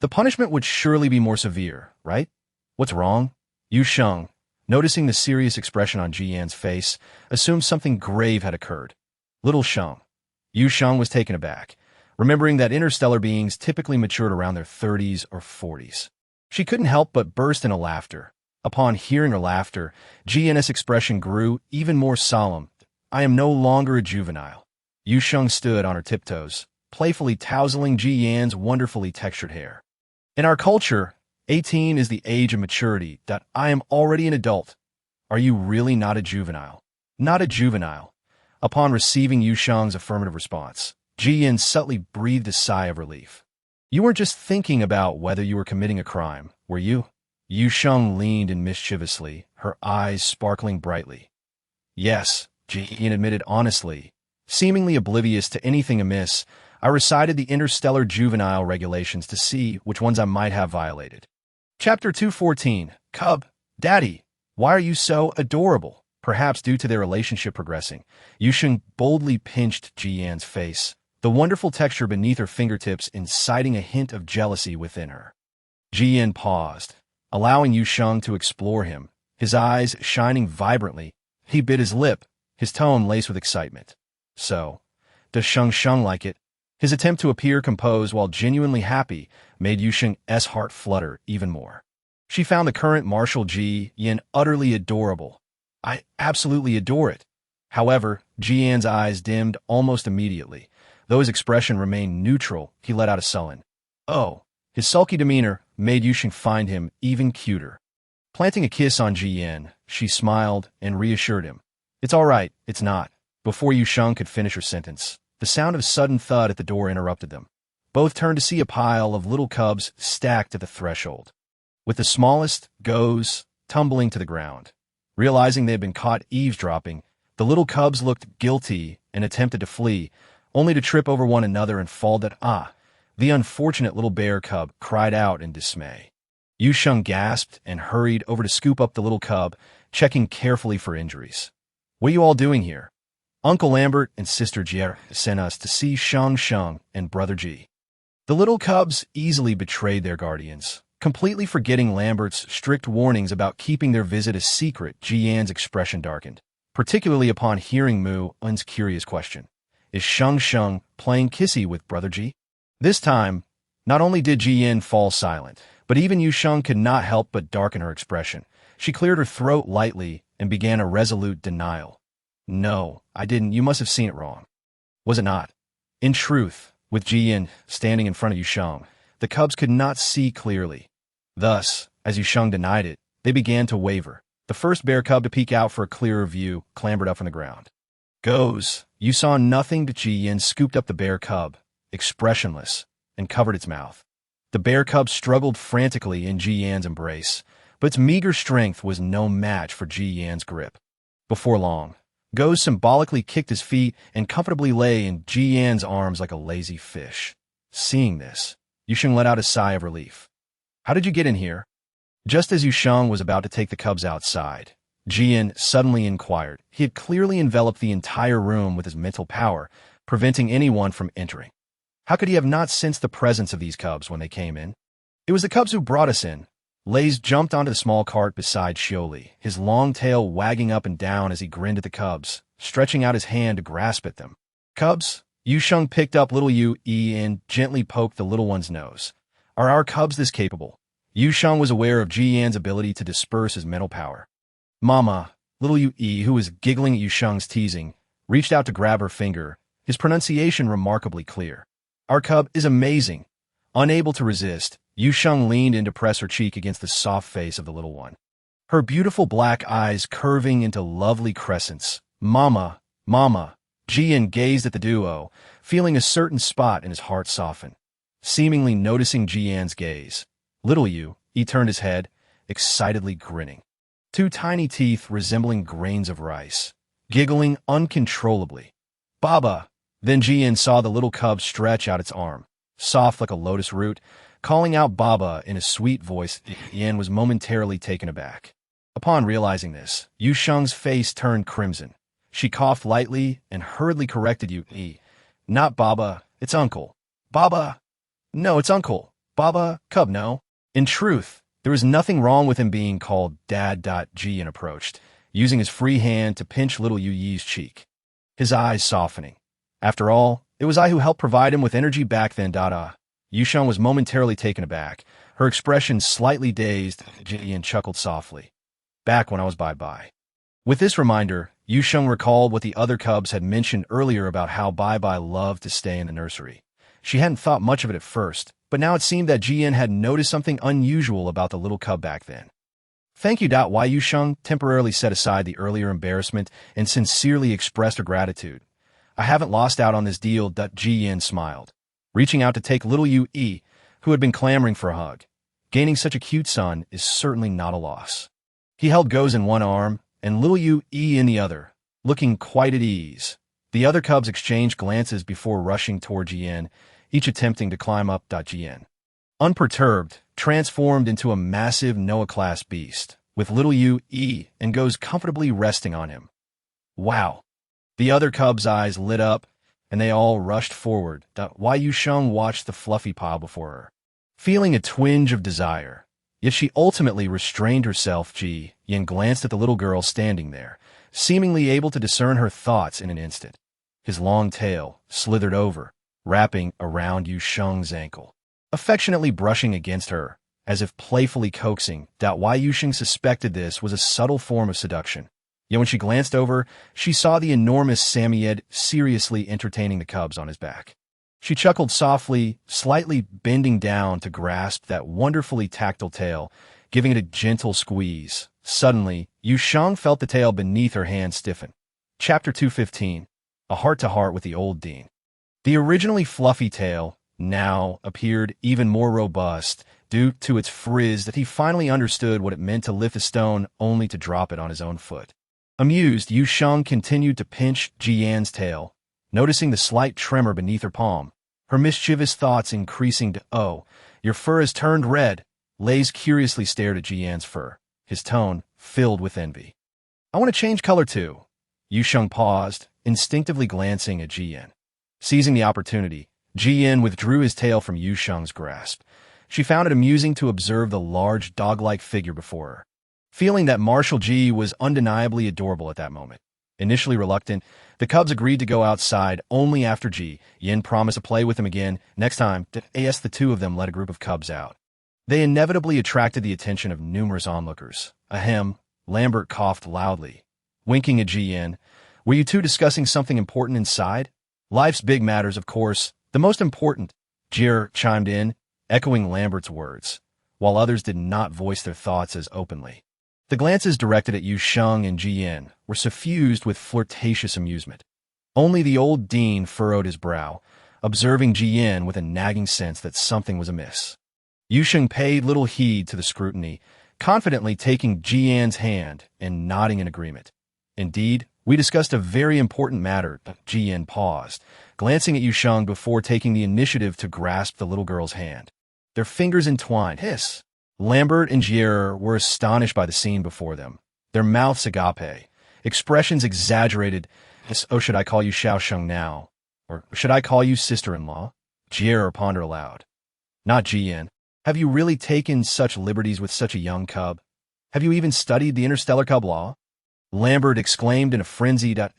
The punishment would surely be more severe, right? What's wrong? Yu Sheng, noticing the serious expression on Ji-Yan's face, assumed something grave had occurred. Little Sheng. Yu Sheng was taken aback, remembering that interstellar beings typically matured around their 30s or 40s. She couldn't help but burst into laughter. Upon hearing her laughter, Ji-Yan's expression grew even more solemn. I am no longer a juvenile. Yu Sheng stood on her tiptoes, playfully tousling Ji-Yan's wonderfully textured hair. In our culture, 18 is the age of maturity. I am already an adult. Are you really not a juvenile? Not a juvenile. Upon receiving Yu Sheng's affirmative response, Ji-Yan subtly breathed a sigh of relief. You weren't just thinking about whether you were committing a crime, were you? Yu Sheng leaned in mischievously, her eyes sparkling brightly. Yes, Ji-Yan admitted honestly. Seemingly oblivious to anything amiss, I recited the interstellar juvenile regulations to see which ones I might have violated. Chapter 214, Cub, Daddy, why are you so adorable? Perhaps due to their relationship progressing, Yu Sheng boldly pinched Ji-Yan's face, the wonderful texture beneath her fingertips inciting a hint of jealousy within her. Ji-Yan paused, allowing Yu Sheng to explore him, his eyes shining vibrantly. He bit his lip, his tone laced with excitement. So, does Sheng like it? His attempt to appear composed while genuinely happy made Yu Sheng's heart flutter even more. She found the current Marshal Ji-Yan utterly adorable. I absolutely adore it. However, Ji-Yan's eyes dimmed almost immediately. Though his expression remained neutral, he let out a sullen. Oh. His sulky demeanor made Yu Sheng find him even cuter. Planting a kiss on Ji-Yan, she smiled and reassured him. It's all right, it's not. Before Yu Sheng could finish her sentence, the sound of a sudden thud at the door interrupted them. Both turned to see a pile of little cubs stacked at the threshold, with the smallest, Goes, tumbling to the ground. Realizing they had been caught eavesdropping, the little cubs looked guilty and attempted to flee, only to trip over one another and fall dead. The unfortunate little bear cub cried out in dismay. Yu Sheng gasped and hurried over to scoop up the little cub, checking carefully for injuries. What are you all doing here? Uncle Lambert and Sister Jie sent us to see Sheng and Brother Ji. The little cubs easily betrayed their guardians, completely forgetting Lambert's strict warnings about keeping their visit a secret. Ji-Yan's expression darkened, particularly upon hearing Mu Un's curious question. Is Sheng playing kissy with Brother Ji? This time, not only did Ji-Yan fall silent, but even Yu Sheng could not help but darken her expression. She cleared her throat lightly and began a resolute denial. No, I didn't. You must have seen it wrong. Was it not? In truth, with Ji-Yan standing in front of Yu Sheng, the cubs could not see clearly. Thus, as Yu Sheng denied it, they began to waver. The first bear cub to peek out for a clearer view clambered up from the ground. Goes. You saw nothing, but Ji-Yan scooped up the bear cub, expressionless, and covered its mouth. The bear cub struggled frantically in Ji-Yan's embrace, but its meager strength was no match for Ji-Yan's grip. Before long, Goes symbolically kicked his feet and comfortably lay in Ji-Yan's arms like a lazy fish. Seeing this, Yu Sheng let out a sigh of relief. How did you get in here? Just as Yu Sheng was about to take the cubs outside, Ji-Yan suddenly inquired. He had clearly enveloped the entire room with his mental power, preventing anyone from entering. How could he have not sensed the presence of these cubs when they came in? It was the cubs who brought us in. Lays jumped onto the small cart beside Shioli, his long tail wagging up and down as he grinned at the cubs, stretching out his hand to grasp at them. Cubs? Yu Sheng picked up little Yu and gently poked the little one's nose. Are our cubs this capable? Yu Sheng was aware of Ji-Yan's ability to disperse his mental power. Mama, little Yu, who was giggling at Yu Sheng's teasing, reached out to grab her finger, his pronunciation remarkably clear. Our cub is amazing. Unable to resist, Yu Sheng leaned in to press her cheek against the soft face of the little one, her beautiful black eyes curving into lovely crescents. Mama, Mama. Jian gazed at the duo, feeling a certain spot in his heart soften. Seemingly noticing Jian's gaze, little Yu, he turned his head, excitedly grinning. Two tiny teeth resembling grains of rice, giggling uncontrollably. Baba! Then Jian saw the little cub stretch out its arm, soft like a lotus root, calling out Baba in a sweet voice. Yan was momentarily taken aback. Upon realizing this, Yu Sheng's face turned crimson. She coughed lightly and hurriedly corrected Yu. Not Baba, it's Uncle. Baba! No, it's Uncle. Baba, cub, no. In truth, there was nothing wrong with him being called Dad. Jian approached, using his free hand to pinch little Yu Yi's cheek, his eyes softening. After all, it was I who helped provide him with energy back then. Yu Sheng was momentarily taken aback, her expression slightly dazed. Jian chuckled softly. Back when I was bye-bye. With this reminder, Yu Sheng recalled what the other cubs had mentioned earlier about how Bye-Bye loved to stay in the nursery. She hadn't thought much of it at first, but now it seemed that Jian had noticed something unusual about the little cub back then. Thank you. Why Yu Sheng temporarily set aside the earlier embarrassment and sincerely expressed her gratitude. I haven't lost out on this deal. Jian smiled, reaching out to take little Yu E, who had been clamoring for a hug. Gaining such a cute son is certainly not a loss. He held Go's in one arm and little Yu E in the other, looking quite at ease. The other cubs exchanged glances before rushing toward Jian, each attempting to climb up. Jian, unperturbed, transformed into a massive Noah-class beast, with little Yu E and Go's comfortably resting on him. Wow! The other cubs' eyes lit up, and they all rushed forward. Why Yu Sheng watched the fluffy pile before her, feeling a twinge of desire. Yet she ultimately restrained herself. Jian glanced at the little girl standing there, seemingly able to discern her thoughts in an instant. His long tail slithered over, wrapping around Yu Sheng's ankle, affectionately brushing against her, as if playfully coaxing. Why Yu Sheng suspected this was a subtle form of seduction. Yet when she glanced over, she saw the enormous Samoyed seriously entertaining the cubs on his back. She chuckled softly, slightly bending down to grasp that wonderfully tactile tail, giving it a gentle squeeze. Suddenly, Yu Sheng felt the tail beneath her hand stiffen. Chapter 215. A heart-to-heart with the old dean. The originally fluffy tail now appeared even more robust due to its frizz that he finally understood what it meant to lift a stone only to drop it on his own foot. Amused, Yu Sheng continued to pinch Jian's tail, noticing the slight tremor beneath her palm, her mischievous thoughts increasing to, "Oh, your fur has turned red." Lays curiously stared at Jian's fur, his tone filled with envy. "I want to change color too." Yu Sheng paused, instinctively glancing at Jian. Seizing the opportunity, Jian withdrew his tail from Yu Sheng's grasp. She found it amusing to observe the large dog-like figure before her, feeling that Marshal Ji was undeniably adorable at that moment. Initially reluctant, the cubs agreed to go outside only after Jian promised to play with him again next time. As the two of them led a group of cubs out, they inevitably attracted the attention of numerous onlookers. Ahem, Lambert coughed loudly, winking at Jian. "Were you two discussing something important inside?" "Life's big matters, of course. The most important," Jier chimed in, echoing Lambert's words, while others did not voice their thoughts as openly. The glances directed at Yu Sheng and Jian were suffused with flirtatious amusement. Only the old dean furrowed his brow, observing Jian with a nagging sense that something was amiss. Yu Sheng paid little heed to the scrutiny, confidently taking Jian's hand and nodding in agreement. "Indeed, we discussed a very important matter." Jian paused, glancing at Yu Sheng before taking the initiative to grasp the little girl's hand. Their fingers entwined. Hiss! Lambert and Jier were astonished by the scene before them, their mouths agape, expressions exaggerated. "Oh, should I call you Xiao Sheng now? Or should I call you sister-in-law?" Jier pondered aloud. "Not Jian. Have you really taken such liberties with such a young cub? Have you even studied the interstellar cub law?" Lambert exclaimed in a frenzy. At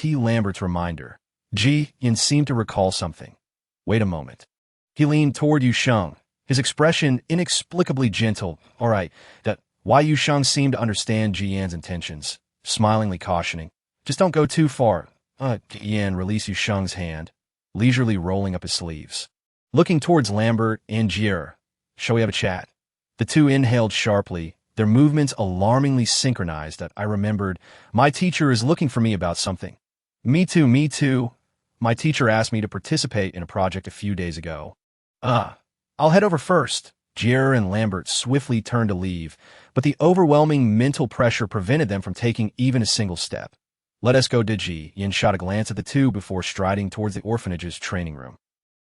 Lambert's reminder, Jian seemed to recall something. "Wait a moment." He leaned toward Yu Sheng, his expression inexplicably gentle. "All right." Why Yu Sheng seemed to understand Jian's intentions, smilingly cautioning, "Just don't go too far." Jian released Yu Sheng's hand, leisurely rolling up his sleeves. Looking towards Lambert and Jier, Shall we have a chat? The two inhaled sharply, their movements alarmingly synchronized that I remembered, my teacher is looking for me about something. Me too, me too. My teacher asked me to participate in a project a few days ago. I'll head over first. Jier and Lambert swiftly turned to leave, but the overwhelming mental pressure prevented them from taking even a single step. Let us go, did Ji. Yin shot a glance at the two before striding towards the orphanage's training room.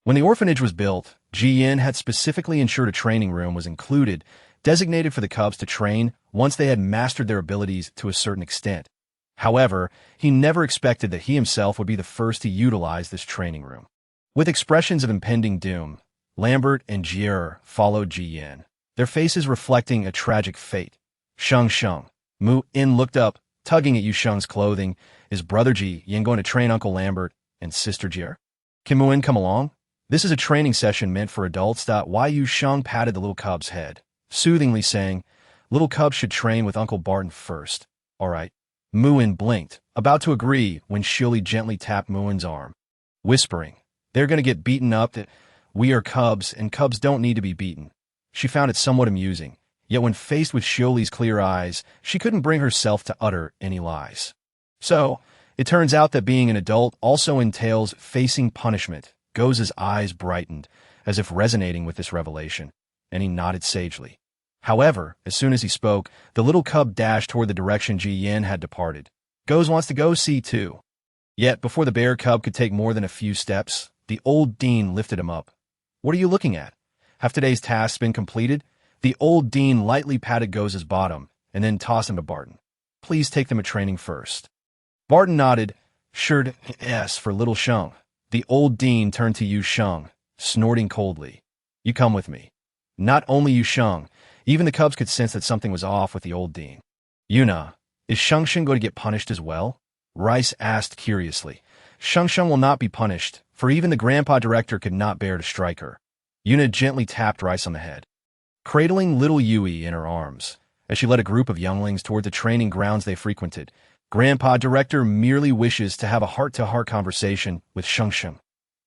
When the orphanage was built, Ji Yin had specifically ensured a training room was included, designated for the cubs to train once they had mastered their abilities to a certain extent. However, he never expected that he himself would be the first to utilize this training room. With expressions of impending doom, Lambert and Jier followed Ji Yin, their faces reflecting a tragic fate. Sheng, Mu In looked up, tugging at Yu Sheng's clothing. Is brother Ji Yin going to train Uncle Lambert and sister Jier? Can Mu In come along? This is a training session meant for adults. Yu Sheng patted the little cub's head, soothingly saying, little cubs should train with Uncle Barton first. All right. Mu In blinked, about to agree when Shili gently tapped Mu In's arm, whispering, they're going to get beaten up. That we are cubs, and cubs don't need to be beaten. She found it somewhat amusing, yet when faced with Shioli's clear eyes, she couldn't bring herself to utter any lies. So, it turns out that being an adult also entails facing punishment. Goz's eyes brightened, as if resonating with this revelation, and he nodded sagely. However, as soon as he spoke, the little cub dashed toward the direction Ji Yin had departed. Goz wants to go see too. Yet, before the bear cub could take more than a few steps, the old dean lifted him up. What are you looking at? Have today's tasks been completed? The old dean lightly patted Goz's bottom, and then tossed him to Barton. Please take them a training first. Barton nodded, sure, yes, for little Sheng. The old dean turned to Yu Sheng, snorting coldly. You come with me. Not only Yu Sheng, even the cubs could sense that something was off with the old dean. Yuna, is Sheng going to get punished as well? Rice asked curiously. Sheng will not be punished, for even the grandpa director could not bear to strike her. Yuna gently tapped Rice on the head, cradling little Yui in her arms, as she led a group of younglings toward the training grounds they frequented. Grandpa director merely wishes to have a heart-to-heart conversation with Sheng.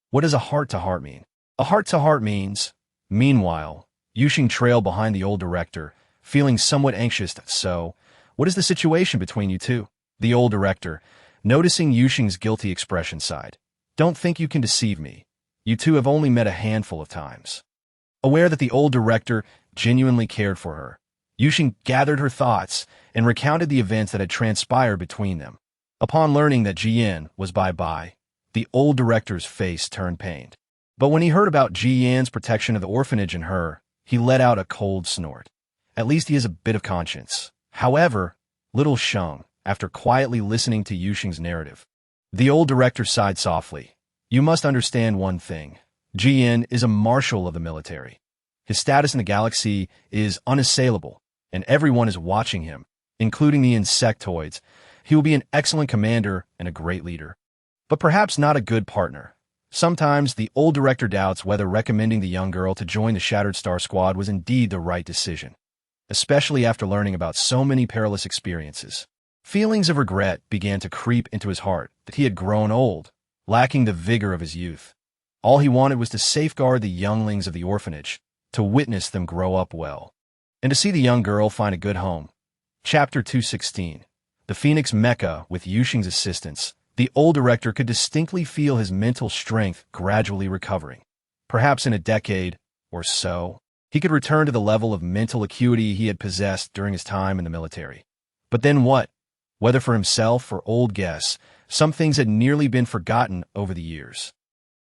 What does a heart-to-heart mean? A heart-to-heart means... Meanwhile, Yu Sheng trailed behind the old director, feeling somewhat anxious. So, what is the situation between you two? The old director, noticing Yu Sheng's guilty expression, sighed. Don't think you can deceive me. You two have only met a handful of times. Aware that the old director genuinely cared for her, Yu Sheng gathered her thoughts and recounted the events that had transpired between them. Upon learning that Ji Yin was bye-bye, the old director's face turned pained. But when he heard about Ji Yin's protection of the orphanage and her, he let out a cold snort. At least he has a bit of conscience. However, little Sheng, after quietly listening to Yu Sheng's narrative, the old director sighed softly. You must understand one thing. Ji Yin is a marshal of the military. His status in the galaxy is unassailable, and everyone is watching him, including the insectoids. He will be an excellent commander and a great leader, but perhaps not a good partner. Sometimes the old director doubts whether recommending the young girl to join the Shattered Star Squad was indeed the right decision, especially after learning about so many perilous experiences. Feelings of regret began to creep into his heart that he had grown old, lacking the vigor of his youth. All he wanted was to safeguard the younglings of the orphanage, to witness them grow up well, and to see the young girl find a good home. Chapter 216. The Phoenix Mecha. With Yu Sheng's assistance, the old director could distinctly feel his mental strength gradually recovering. Perhaps in a decade or so, he could return to the level of mental acuity he had possessed during his time in the military. But then what? Whether for himself or old guests, some things had nearly been forgotten over the years.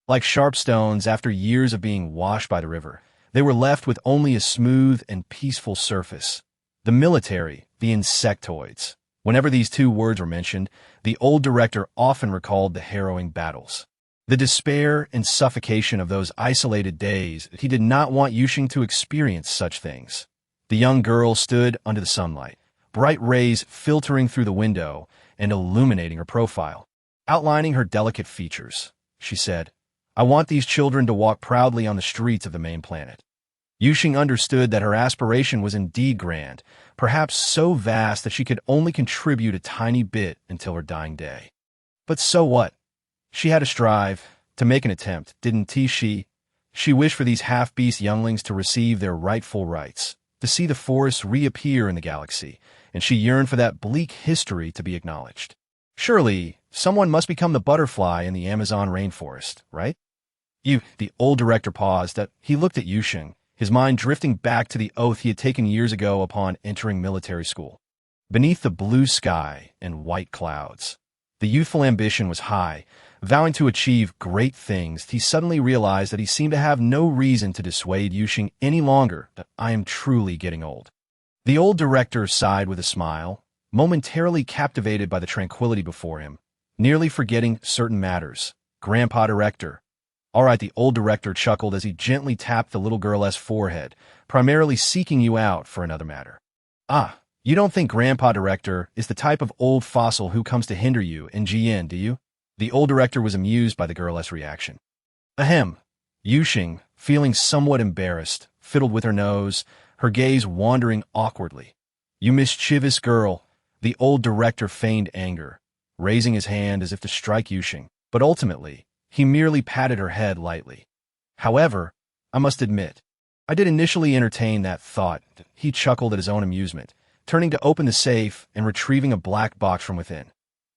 Like sharp stones after years of being washed by the river, they were left with only a smooth and peaceful surface. The military, the insectoids. Whenever these two words were mentioned, the old director often recalled the harrowing battles, the despair and suffocation of those isolated days. He did not want Yu Sheng to experience such things. The young girl stood under the sunlight, bright rays filtering through the window and illuminating her profile, outlining her delicate features. She said, I want these children to walk proudly on the streets of the main planet. Yu Sheng understood that her aspiration was indeed grand, perhaps so vast that she could only contribute a tiny bit until her dying day. But so what? She had to strive, to make an attempt, didn't she? She wished for these half-beast younglings to receive their rightful rights, to see the forests reappear in the galaxy, and she yearned for that bleak history to be acknowledged. Surely, someone must become the butterfly in the Amazon rainforest, right? The old director paused. He looked at Yu Sheng, his mind drifting back to the oath he had taken years ago upon entering military school. Beneath the blue sky and white clouds, the youthful ambition was high. Vowing to achieve great things, he suddenly realized that he seemed to have no reason to dissuade Yu Sheng any longer. That I am truly getting old. The old director sighed with a smile, momentarily captivated by the tranquility before him, nearly forgetting certain matters. Grandpa Director. All right, the old director chuckled as he gently tapped the little girl's forehead, primarily seeking you out for another matter. Ah, you don't think Grandpa Director is the type of old fossil who comes to hinder you in GN, do you? The old director was amused by the girl's reaction. Ahem. Yu Sheng, feeling somewhat embarrassed, fiddled with her nose, her gaze wandering awkwardly. You mischievous girl. The old director feigned anger, raising his hand as if to strike Yu Sheng, but ultimately, he merely patted her head lightly. However, I must admit, I did initially entertain that thought. He chuckled at his own amusement, turning to open the safe and retrieving a black box from within.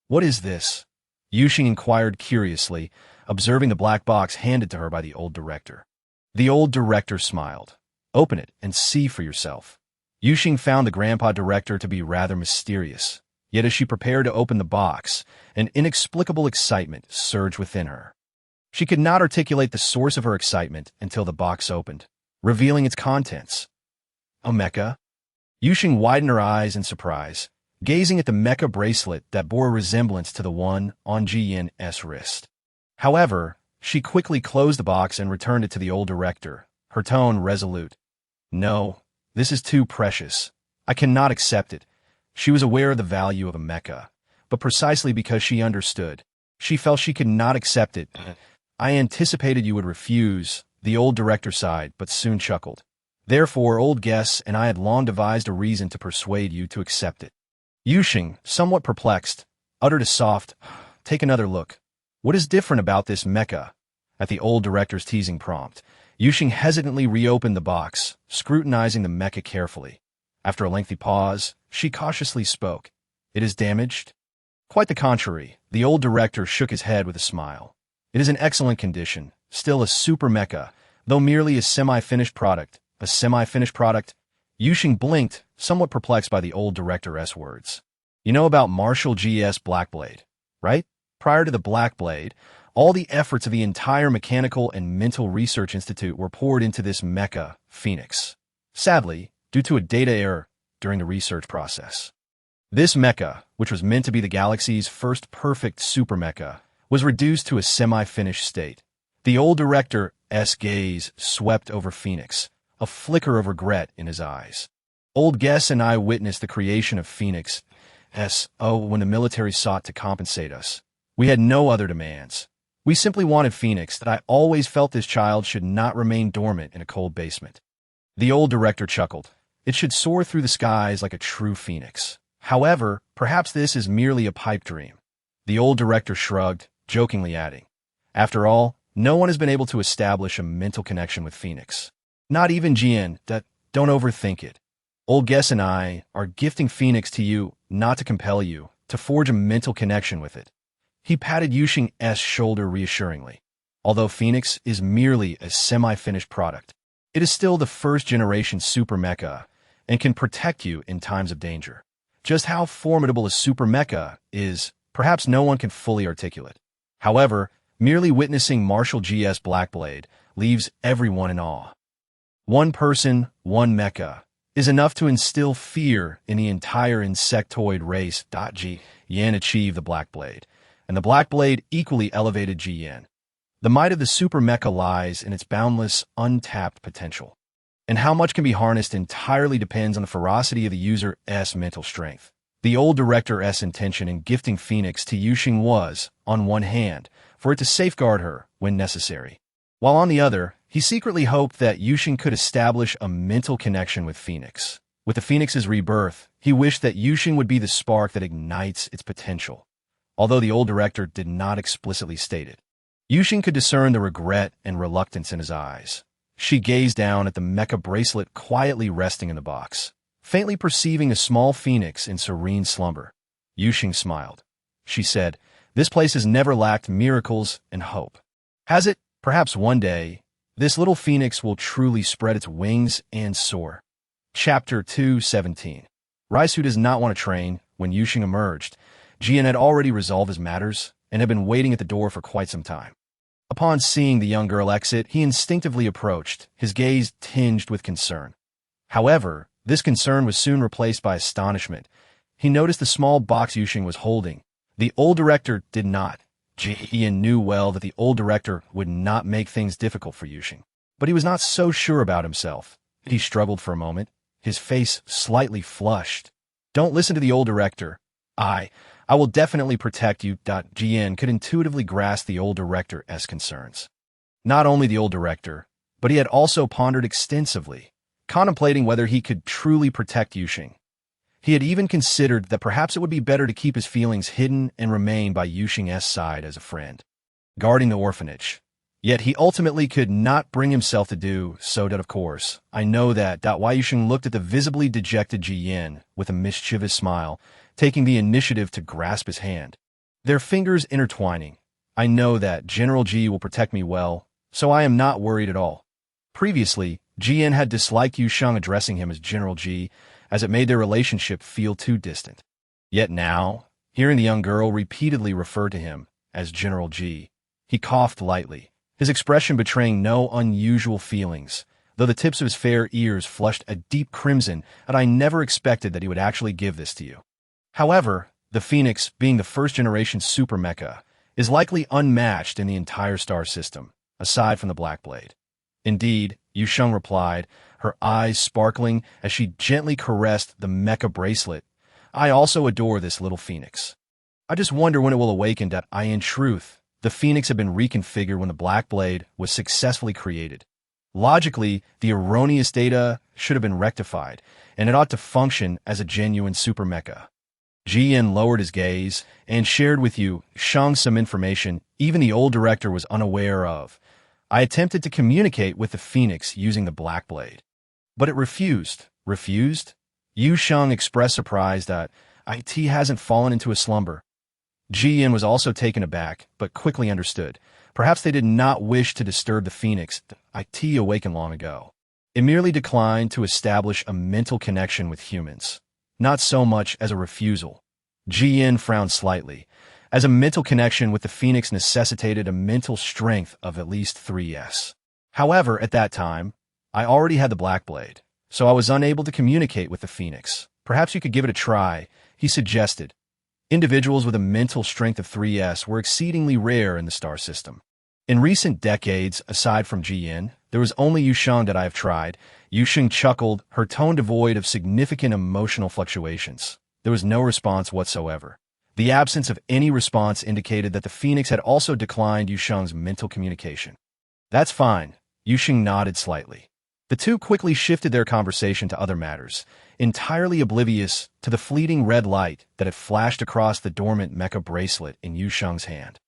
What is this? Yu Sheng inquired curiously, observing the black box handed to her by the old director. The old director smiled. Open it and see for yourself. Yu Sheng found the grandpa director to be rather mysterious, yet as she prepared to open the box, an inexplicable excitement surged within her. She could not articulate the source of her excitement until the box opened, revealing its contents. A mecha? Yu Sheng widened her eyes in surprise, gazing at the mecha bracelet that bore a resemblance to the one on Jian's wrist. However, she quickly closed the box and returned it to the old director, her tone resolute. No, this is too precious. I cannot accept it. She was aware of the value of a mecha, but precisely because she understood, she felt she could not accept it. I anticipated you would refuse, the old director sighed, but soon chuckled. Therefore, old guests and I had long devised a reason to persuade you to accept it. Yu Sheng, somewhat perplexed, uttered a soft, take another look. What is different about this mecha? At the old director's teasing prompt, Yu Sheng hesitantly reopened the box, scrutinizing the mecha carefully. After a lengthy pause, she cautiously spoke. It is damaged? Quite the contrary, the old director shook his head with a smile. It is in excellent condition, still a super mecha, though merely a semi-finished product. A semi-finished product? Yu Sheng blinked, somewhat perplexed by the old director's words. You know about Marshal G.S. Blackblade, right? Prior to the Blackblade, all the efforts of the entire Mechanical and Mental Research Institute were poured into this mecha, Phoenix. Sadly, due to a data error during the research process. This mecha, which was meant to be the galaxy's first perfect super mecha, was reduced to a semi-finished state. The old director's gaze swept over Phoenix, a flicker of regret in his eyes. Old Guess and I witnessed the creation of Phoenix when the military sought to compensate us. We had no other demands. We simply wanted Phoenix. That I always felt this child should not remain dormant in a cold basement. The old director chuckled. It should soar through the skies like a true phoenix. However, perhaps this is merely a pipe dream. The old director shrugged, jokingly adding, after all, no one has been able to establish a mental connection with Phoenix. Not even Jian. Don't overthink it. Old Guess and I are gifting Phoenix to you, not to compel you, to forge a mental connection with it. He patted Yu Sheng's shoulder reassuringly. Although Phoenix is merely a semi-finished product, it is still the first-generation super mecha and can protect you in times of danger. Just how formidable a super mecha is, perhaps no one can fully articulate. However, merely witnessing Marshal G.S. Blackblade leaves everyone in awe. One person, one mecha, is enough to instill fear in the entire insectoid race. Yan achieved the Blackblade, and the Blackblade equally elevated Jian. The might of the super mecha lies in its boundless, untapped potential. And how much can be harnessed entirely depends on the ferocity of the user's mental strength. The old director's intention in gifting Phoenix to Yu Sheng was, on one hand, for it to safeguard her when necessary, while on the other, he secretly hoped that Yu Sheng could establish a mental connection with Phoenix. With the Phoenix's rebirth, he wished that Yu Sheng would be the spark that ignites its potential, although the old director did not explicitly state it. Yu Sheng could discern the regret and reluctance in his eyes. She gazed down at the mecha bracelet quietly resting in the box, faintly perceiving a small phoenix in serene slumber. Yu Sheng smiled. She said, "This place has never lacked miracles and hope. Has it? Perhaps one day, this little phoenix will truly spread its wings and soar." Chapter 2:17. Rice, who does not want to train, when Yu Sheng emerged, Jian had already resolved his matters and had been waiting at the door for quite some time. Upon seeing the young girl exit, he instinctively approached, his gaze tinged with concern. However, this concern was soon replaced by astonishment. He noticed the small box Yu Sheng was holding. The old director did not. Jian knew well that the old director would not make things difficult for Yu Sheng. But he was not so sure about himself. He struggled for a moment, his face slightly flushed. "Don't listen to the old director. I will definitely protect you." Jian could intuitively grasp the old director's concerns. Not only the old director, but he had also pondered extensively, contemplating whether he could truly protect Yu Sheng. He had even considered that perhaps it would be better to keep his feelings hidden and remain by Yu Sheng's side as a friend, guarding the orphanage. Yet he ultimately could not bring himself to do so. Of course, I know that. Yu Sheng looked at the visibly dejected Jian with a mischievous smile, taking the initiative to grasp his hand. Their fingers intertwining. "I know that General Ji will protect me well, so I am not worried at all." Previously, Jian had disliked Yu Sheng addressing him as General Ji, as it made their relationship feel too distant. Yet now, hearing the young girl repeatedly refer to him as General Ji, he coughed lightly, his expression betraying no unusual feelings, though the tips of his fair ears flushed a deep crimson. "And I never expected that he would actually give this to you. However, the Phoenix, being the first-generation super mecha, is likely unmatched in the entire star system, aside from the Black Blade." "Indeed," Yu Sheng replied, her eyes sparkling as she gently caressed the mecha bracelet. "I also adore this little Phoenix. I just wonder when it will awaken." In truth, the Phoenix had been reconfigured when the Black Blade was successfully created. Logically, the erroneous data should have been rectified, and it ought to function as a genuine super mecha. Jian lowered his gaze and shared with Yu Sheng some information even the old director was unaware of. "I attempted to communicate with the Phoenix using the Black Blade, but it refused." "Refused?" Yu Sheng expressed surprise that it hasn't fallen into a slumber. Jian was also taken aback, but quickly understood. Perhaps they did not wish to disturb the Phoenix. It awakened long ago. It merely declined to establish a mental connection with humans. Not so much as a refusal. Jian frowned slightly, as a mental connection with the Phoenix necessitated a mental strength of at least 3s. However, at that time, I already had the Black Blade, so I was unable to communicate with the Phoenix. "Perhaps you could give it a try," he suggested. Individuals with a mental strength of 3s were exceedingly rare in the star system. In recent decades, aside from Jian, there was only Yu Sheng that I have tried. Yu Sheng chuckled, her tone devoid of significant emotional fluctuations. There was no response whatsoever. The absence of any response indicated that the Phoenix had also declined Yu Sheng's mental communication. "That's fine." Yu Sheng nodded slightly. The two quickly shifted their conversation to other matters, entirely oblivious to the fleeting red light that had flashed across the dormant mecha bracelet in Yu Sheng's hand.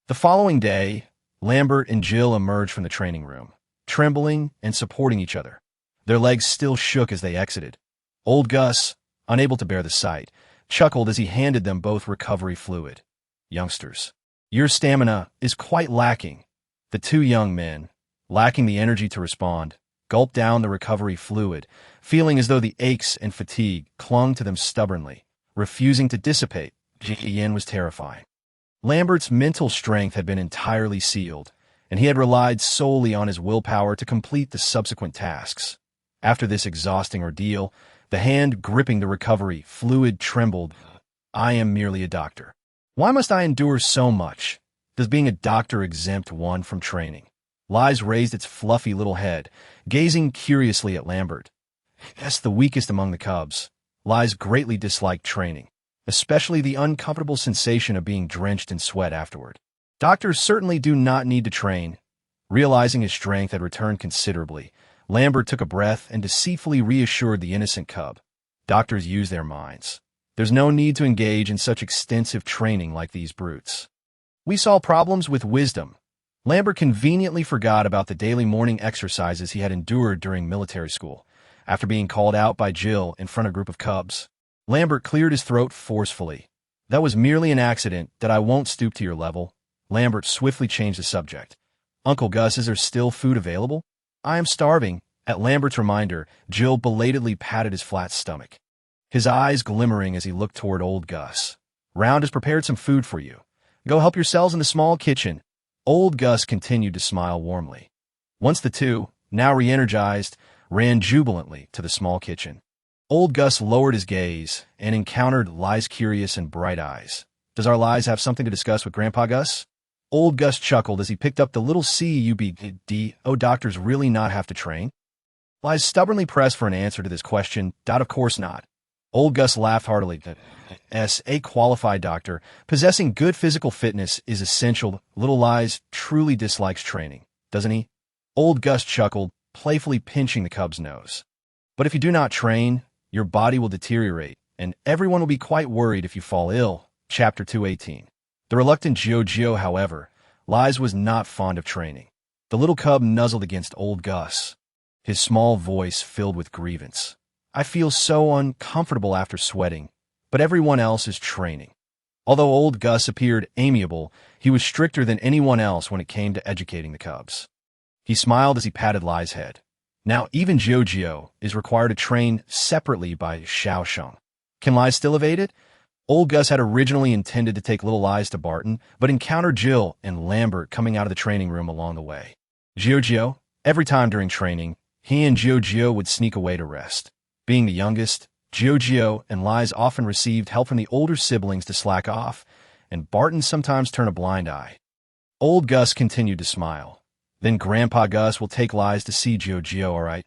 The following day, Lambert and Jill emerged from the training room, trembling and supporting each other. Their legs still shook as they exited. Old Gus, unable to bear the sight, chuckled as he handed them both recovery fluid. "Youngsters, your stamina is quite lacking." The two young men, lacking the energy to respond, gulped down the recovery fluid, feeling as though the aches and fatigue clung to them stubbornly, refusing to dissipate. Jian was terrifying. Lambert's mental strength had been entirely sealed, and he had relied solely on his willpower to complete the subsequent tasks. After this exhausting ordeal, the hand gripping the recovery fluid trembled. "I am merely a doctor. Why must I endure so much? Does being a doctor exempt one from training?" Lies raised its fluffy little head, gazing curiously at Lambert. "Yes, the weakest among the cubs. Lies greatly disliked training, especially the uncomfortable sensation of being drenched in sweat afterward. Doctors certainly do not need to train." Realizing his strength had returned considerably, Lambert took a breath and deceitfully reassured the innocent cub. "Doctors use their minds. There's no need to engage in such extensive training like these brutes. We solve problems with wisdom. Lambert conveniently forgot about the daily morning exercises he had endured during military school. After being called out by Jill in front of a group of cubs, Lambert cleared his throat forcefully. That was merely an accident, that I won't stoop to your level. Lambert swiftly changed the subject. Uncle Gus, is there still food available? I am starving. At Lambert's reminder, Jill belatedly patted his flat stomach, his eyes glimmering as he looked toward old Gus. Round has prepared some food for you. Go help yourselves in the small kitchen. Old Gus continued to smile warmly. Once the two, now re-energized, ran jubilantly to the small kitchen. Old Gus lowered his gaze and encountered Li's curious and bright eyes. Does our Liz have something to discuss with Grandpa Gus? Old Gus chuckled as he picked up the little cubd. Oh, doctors really not have to train? Liz stubbornly pressed for an answer to this question. Of course not. Old Gus laughed heartily. As a qualified doctor, possessing good physical fitness is essential. Little Liz truly dislikes training, doesn't he? Old Gus chuckled, playfully pinching the cub's nose. But if you do not train, your body will deteriorate, and everyone will be quite worried if you fall ill. Chapter 218. The reluctant Jojo, however, Liz was not fond of training. The little cub nuzzled against old Gus, his small voice filled with grievance. I feel so uncomfortable after sweating, but everyone else is training. Although old Gus appeared amiable, he was stricter than anyone else when it came to educating the cubs. He smiled as he patted Li's head. Now even Jojo is required to train separately by Yu Sheng. Can Li still evade it? Old Gus had originally intended to take little Liz to Barton, but encountered Jill and Lambert coming out of the training room along the way. Jojo, every time during training, he and Jojo would sneak away to rest. Being the youngest, Jojo and Liz often received help from the older siblings to slack off, and Barton sometimes turned a blind eye. Old Gus continued to smile. Then Grandpa Gus will take Liz to see Jojo, all right?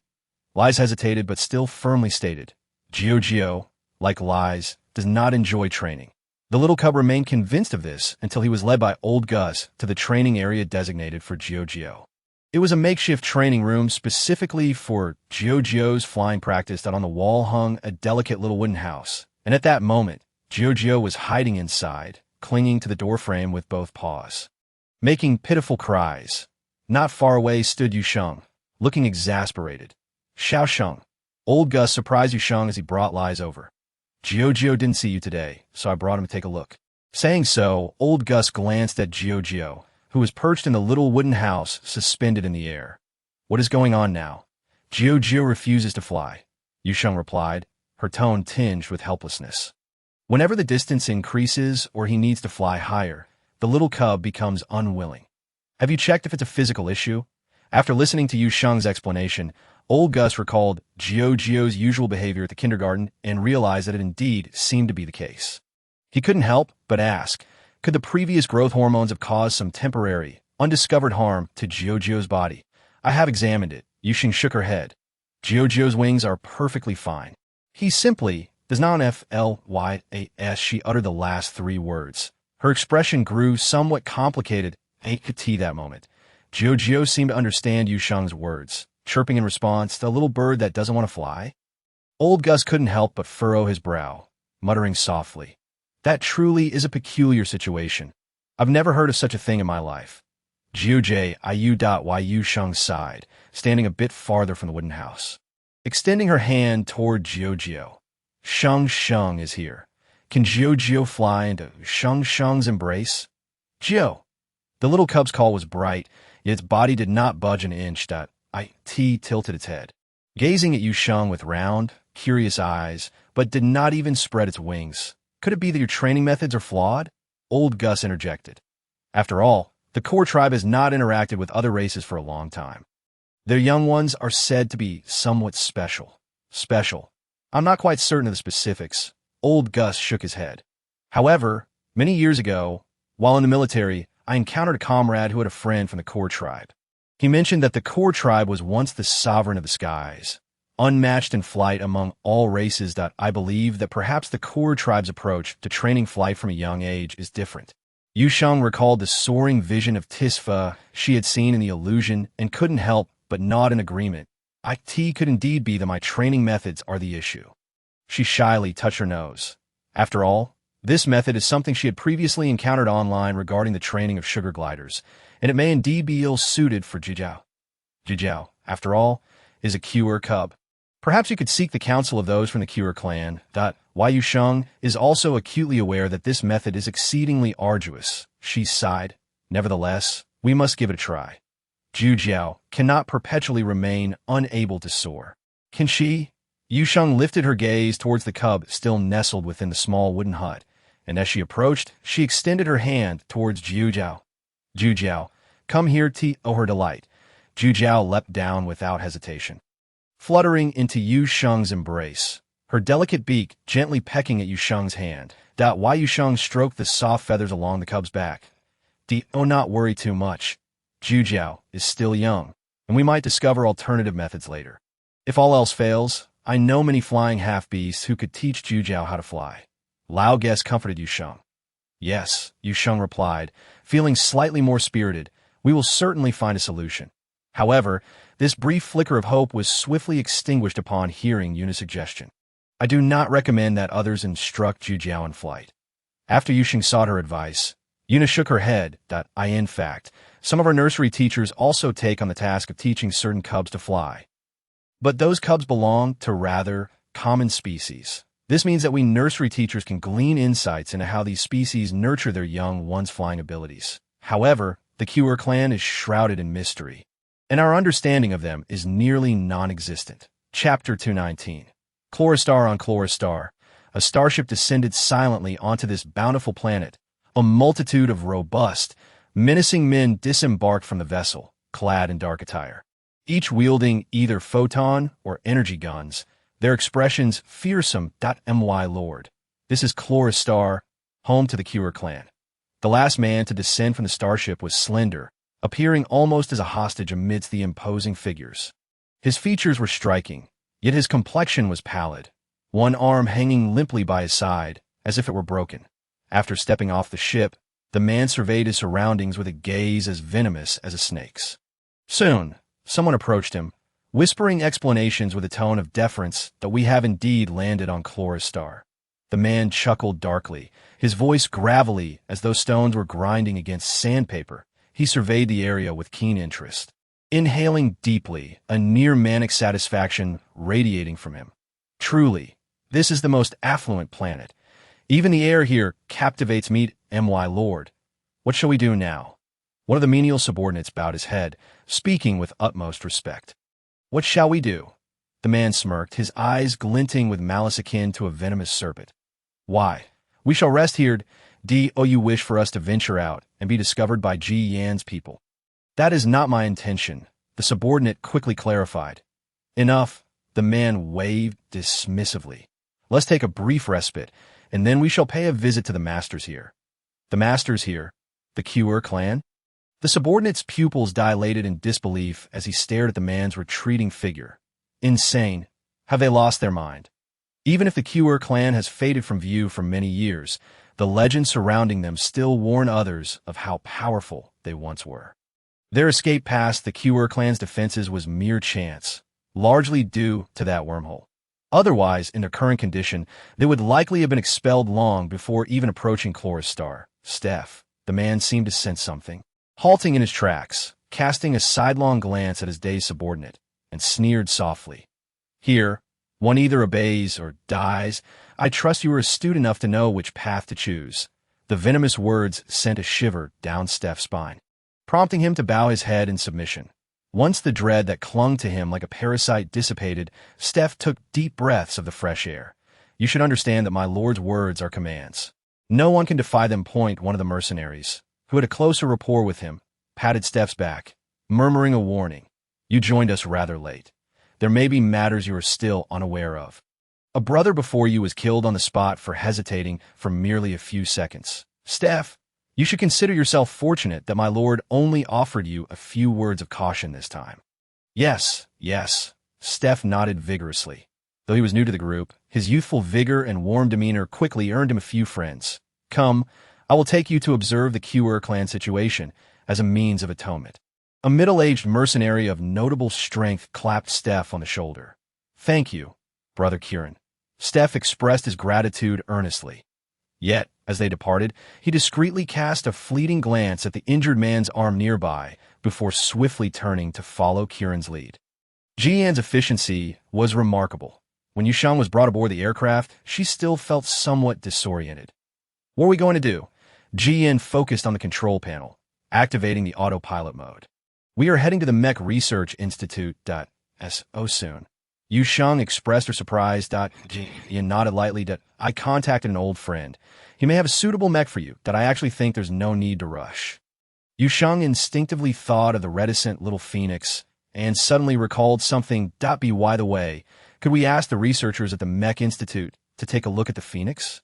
Liz hesitated but still firmly stated, Jojo, like Liz, does not enjoy training. The little cub remained convinced of this until he was led by old Gus to the training area designated for Jojo. It was a makeshift training room specifically for Jojo's flying practice that on the wall hung a delicate little wooden house. And at that moment, Jojo was hiding inside, clinging to the doorframe with both paws, making pitiful cries. Not far away stood Yu Sheng, looking exasperated. Xiao Sheng. Old Gus surprised Yu Sheng as he brought Liz over. Jojo didn't see you today, so I brought him to take a look. Saying so, old Gus glanced at Jojo, who was perched in the little wooden house suspended in the air. What is going on now? Jojo refuses to fly, Yu Sheng replied, her tone tinged with helplessness. Whenever the distance increases or he needs to fly higher, the little cub becomes unwilling. Have you checked if it's a physical issue? After listening to Yu Sheng's explanation, old Gus recalled Jojo's usual behavior at the kindergarten and realized that it indeed seemed to be the case. He couldn't help but ask, could the previous growth hormones have caused some temporary, undiscovered harm to Jojo's body? I have examined it. Yu Sheng shook her head. Jojo's wings are perfectly fine. He simply does not fly. She uttered the last three words. Her expression grew somewhat complicated. That moment, Jojo seemed to understand Yu Sheng's words, chirping in response to a little bird that doesn't want to fly. Old Gus couldn't help but furrow his brow, muttering softly, that truly is a peculiar situation. I've never heard of such a thing in my life. Yu Sheng sighed, standing a bit farther from the wooden house, extending her hand toward Jojo. Sheng is here. Can Jojo fly into Sheng's embrace? Jo. The little cub's call was bright, yet its body did not budge an inch. It tilted its head, gazing at Yu Sheng with round, curious eyes, but did not even spread its wings. Could it be that your training methods are flawed? Old Gus interjected. After all, the core tribe has not interacted with other races for a long time. Their young ones are said to be somewhat special. Special. I'm not quite certain of the specifics. Old Gus shook his head. However, many years ago, while in the military, I encountered a comrade who had a friend from the core tribe. He mentioned that the core tribe was once the sovereign of the skies, unmatched in flight among all races. I believe that perhaps the core tribe's approach to training flight from a young age is different. Yu Sheng recalled the soaring vision of Tisfa she had seen in the illusion and couldn't help but nod in agreement. It could indeed be that my training methods are the issue. She shyly touched her nose. After all, this method is something she had previously encountered online regarding the training of sugar gliders, and it may indeed be ill-suited for Jijiao. Jijiao, after all, is a Cure cub. Perhaps you could seek the counsel of those from the Cure clan. Yu Sheng is also acutely aware that this method is exceedingly arduous. She sighed. Nevertheless, we must give it a try. Jijiao cannot perpetually remain unable to soar. Can she? Yu Sheng lifted her gaze towards the cub still nestled within the small wooden hut, and as she approached, she extended her hand towards Jijiao. Jijiao, come here her delight. Jijiao leapt down without hesitation, fluttering into Yu Sheng's embrace, her delicate beak gently pecking at Yu Sheng's hand. Yu Sheng stroked the soft feathers along the cub's back. Not worry too much. Jijiao is still young, and we might discover alternative methods later. If all else fails, I know many flying half-beasts who could teach Jijiao how to fly. Lao Guest comforted Yu Sheng. Yes, Yu Sheng replied, feeling slightly more spirited. We will certainly find a solution. However, this brief flicker of hope was swiftly extinguished upon hearing Yuna's suggestion. I do not recommend that others instruct Jijiao in flight. After Yu Sheng sought her advice, Yuna shook her head. In fact, some of our nursery teachers also take on the task of teaching certain cubs to fly. But those cubs belong to rather common species. This means that we nursery teachers can glean insights into how these species nurture their young ones' flying abilities. However, the Cure clan is shrouded in mystery, and our understanding of them is nearly non-existent. Chapter 219. Chloristar on Chloristar, a starship descended silently onto this bountiful planet. A multitude of robust, menacing men disembarked from the vessel, clad in dark attire, each wielding either photon or energy guns, their expressions fearsome. My lord, this is Chloristar, home to the Cure clan. The last man to descend from the starship was slender, appearing almost as a hostage amidst the imposing figures. His features were striking, yet his complexion was pallid, one arm hanging limply by his side, as if it were broken. After stepping off the ship, the man surveyed his surroundings with a gaze as venomous as a snake's. Soon, someone approached him, whispering explanations with a tone of deference that we have indeed landed on Chloristar. The man chuckled darkly, his voice gravelly as though stones were grinding against sandpaper. He surveyed the area with keen interest, inhaling deeply, a near-manic satisfaction radiating from him. Truly, this is the most affluent planet. Even the air here captivates me. My lord, what shall we do now? One of the menial subordinates bowed his head, speaking with utmost respect. What shall we do? The man smirked, his eyes glinting with malice akin to a venomous serpent. Why, we shall rest here. You wish for us to venture out and be discovered by Ji Yan's people? That is not my intention, the subordinate quickly clarified. Enough, the man waved dismissively. Let's take a brief respite, and then we shall pay a visit to the masters here. The masters here? The Cure clan? The subordinate's pupils dilated in disbelief as he stared at the man's retreating figure. Insane. Have they lost their mind? Even if the Cure clan has faded from view for many years, the legends surrounding them still warn others of how powerful they once were. Their escape past the Cure clan's defenses was mere chance, largely due to that wormhole. Otherwise, in their current condition, they would likely have been expelled long before even approaching Chloristar. Steph, the man seemed to sense something, halting in his tracks, casting a sidelong glance at his dazed subordinate, and sneered softly. Here, one either obeys or dies. I trust you are astute enough to know which path to choose. The venomous words sent a shiver down Steph's spine, prompting him to bow his head in submission. Once the dread that clung to him like a parasite dissipated, Steph took deep breaths of the fresh air. You should understand that my lord's words are commands. No one can defy them. One of the mercenaries, who had a closer rapport with him, patted Steph's back, murmuring a warning. You joined us rather late. There may be matters you are still unaware of. A brother before you was killed on the spot for hesitating for merely a few seconds. Steph, you should consider yourself fortunate that my lord only offered you a few words of caution this time. Yes. Steph nodded vigorously. Though he was new to the group, his youthful vigor and warm demeanor quickly earned him a few friends. Come, I will take you to observe the Cure clan situation as a means of atonement. A middle-aged mercenary of notable strength clapped Steph on the shoulder. Thank you, Brother Kieran. Steph expressed his gratitude earnestly. Yet, As they departed, he discreetly cast a fleeting glance at the injured man's arm nearby before swiftly turning to follow Kieran's lead. Jian's efficiency was remarkable. When Yu Sheng was brought aboard the aircraft, she still felt somewhat disoriented. What are we going to do? Jian focused on the control panel, activating the autopilot mode. We are heading to the Mech Research Institute. So soon. Yu Sheng expressed her surprise. Jian nodded lightly. I contacted an old friend. He may have a suitable mech for you. I actually think there's no need to rush. Yu Sheng instinctively thought of the reticent little phoenix and suddenly recalled something. By the way, could we ask the researchers at the Mech Institute to take a look at the phoenix?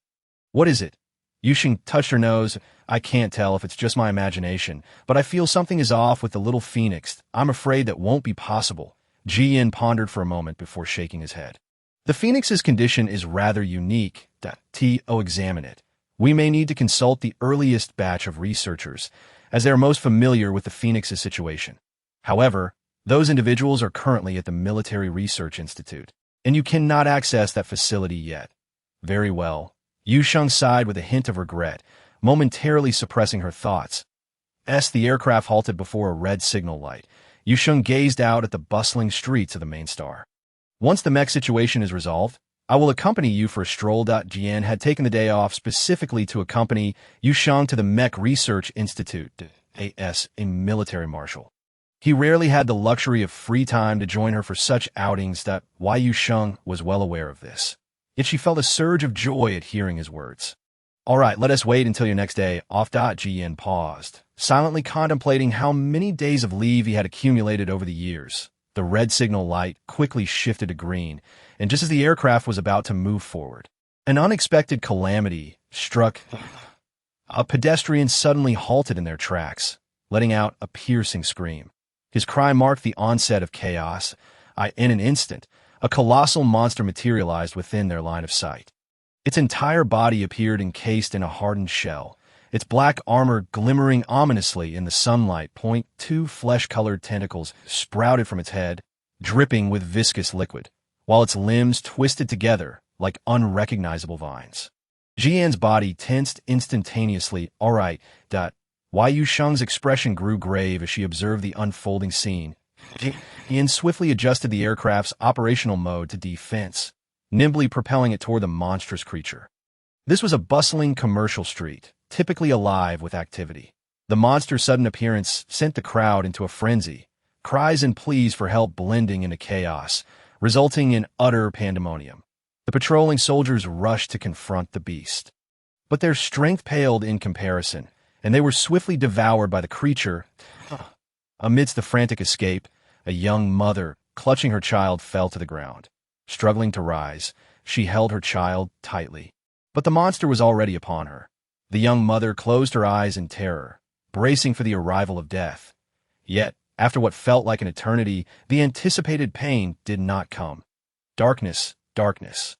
What is it? Yu Sheng touched her nose. I can't tell if it's just my imagination, but I feel something is off with the little phoenix. I'm afraid that won't be possible. Jian pondered for a moment before shaking his head. The phoenix's condition is rather unique. Examine it. We may need to consult the earliest batch of researchers, as they are most familiar with the phoenix's situation. However, those individuals are currently at the Military Research Institute, and you cannot access that facility yet. Very well. Yu Sheng sighed with a hint of regret, momentarily suppressing her thoughts. The aircraft halted before a red signal light. Yu Sheng gazed out at the bustling streets of the main star. Once the mech situation is resolved, I will accompany you for a stroll. Jian had taken the day off specifically to accompany Yu Sheng to the Mech Research Institute, a military marshal. He rarely had the luxury of free time to join her for such outings. Yu Sheng was well aware of this. Yet she felt a surge of joy at hearing his words. All right, let us wait until your next day off. Jian paused, silently contemplating how many days of leave he had accumulated over the years. The red signal light quickly shifted to green, and just as the aircraft was about to move forward, an unexpected calamity struck. A pedestrian suddenly halted in their tracks, letting out a piercing scream. His cry marked the onset of chaos. In an instant, a colossal monster materialized within their line of sight. Its entire body appeared encased in a hardened shell, its black armor glimmering ominously in the sunlight. Two flesh-colored tentacles sprouted from its head, dripping with viscous liquid, while its limbs twisted together like unrecognizable vines. Jian's body tensed instantaneously. All right. Yu Sheng's expression grew grave as she observed the unfolding scene. Jian swiftly adjusted the aircraft's operational mode to defense, nimbly propelling it toward the monstrous creature. This was a bustling commercial street, typically alive with activity. The monster's sudden appearance sent the crowd into a frenzy, cries and pleas for help blending into chaos, resulting in utter pandemonium. The patrolling soldiers rushed to confront the beast. But their strength paled in comparison, and they were swiftly devoured by the creature. Amidst the frantic escape, a young mother, clutching her child, fell to the ground. Struggling to rise, she held her child tightly. But the monster was already upon her. The young mother closed her eyes in terror, bracing for the arrival of death. Yet, after what felt like an eternity, the anticipated pain did not come. Darkness, darkness.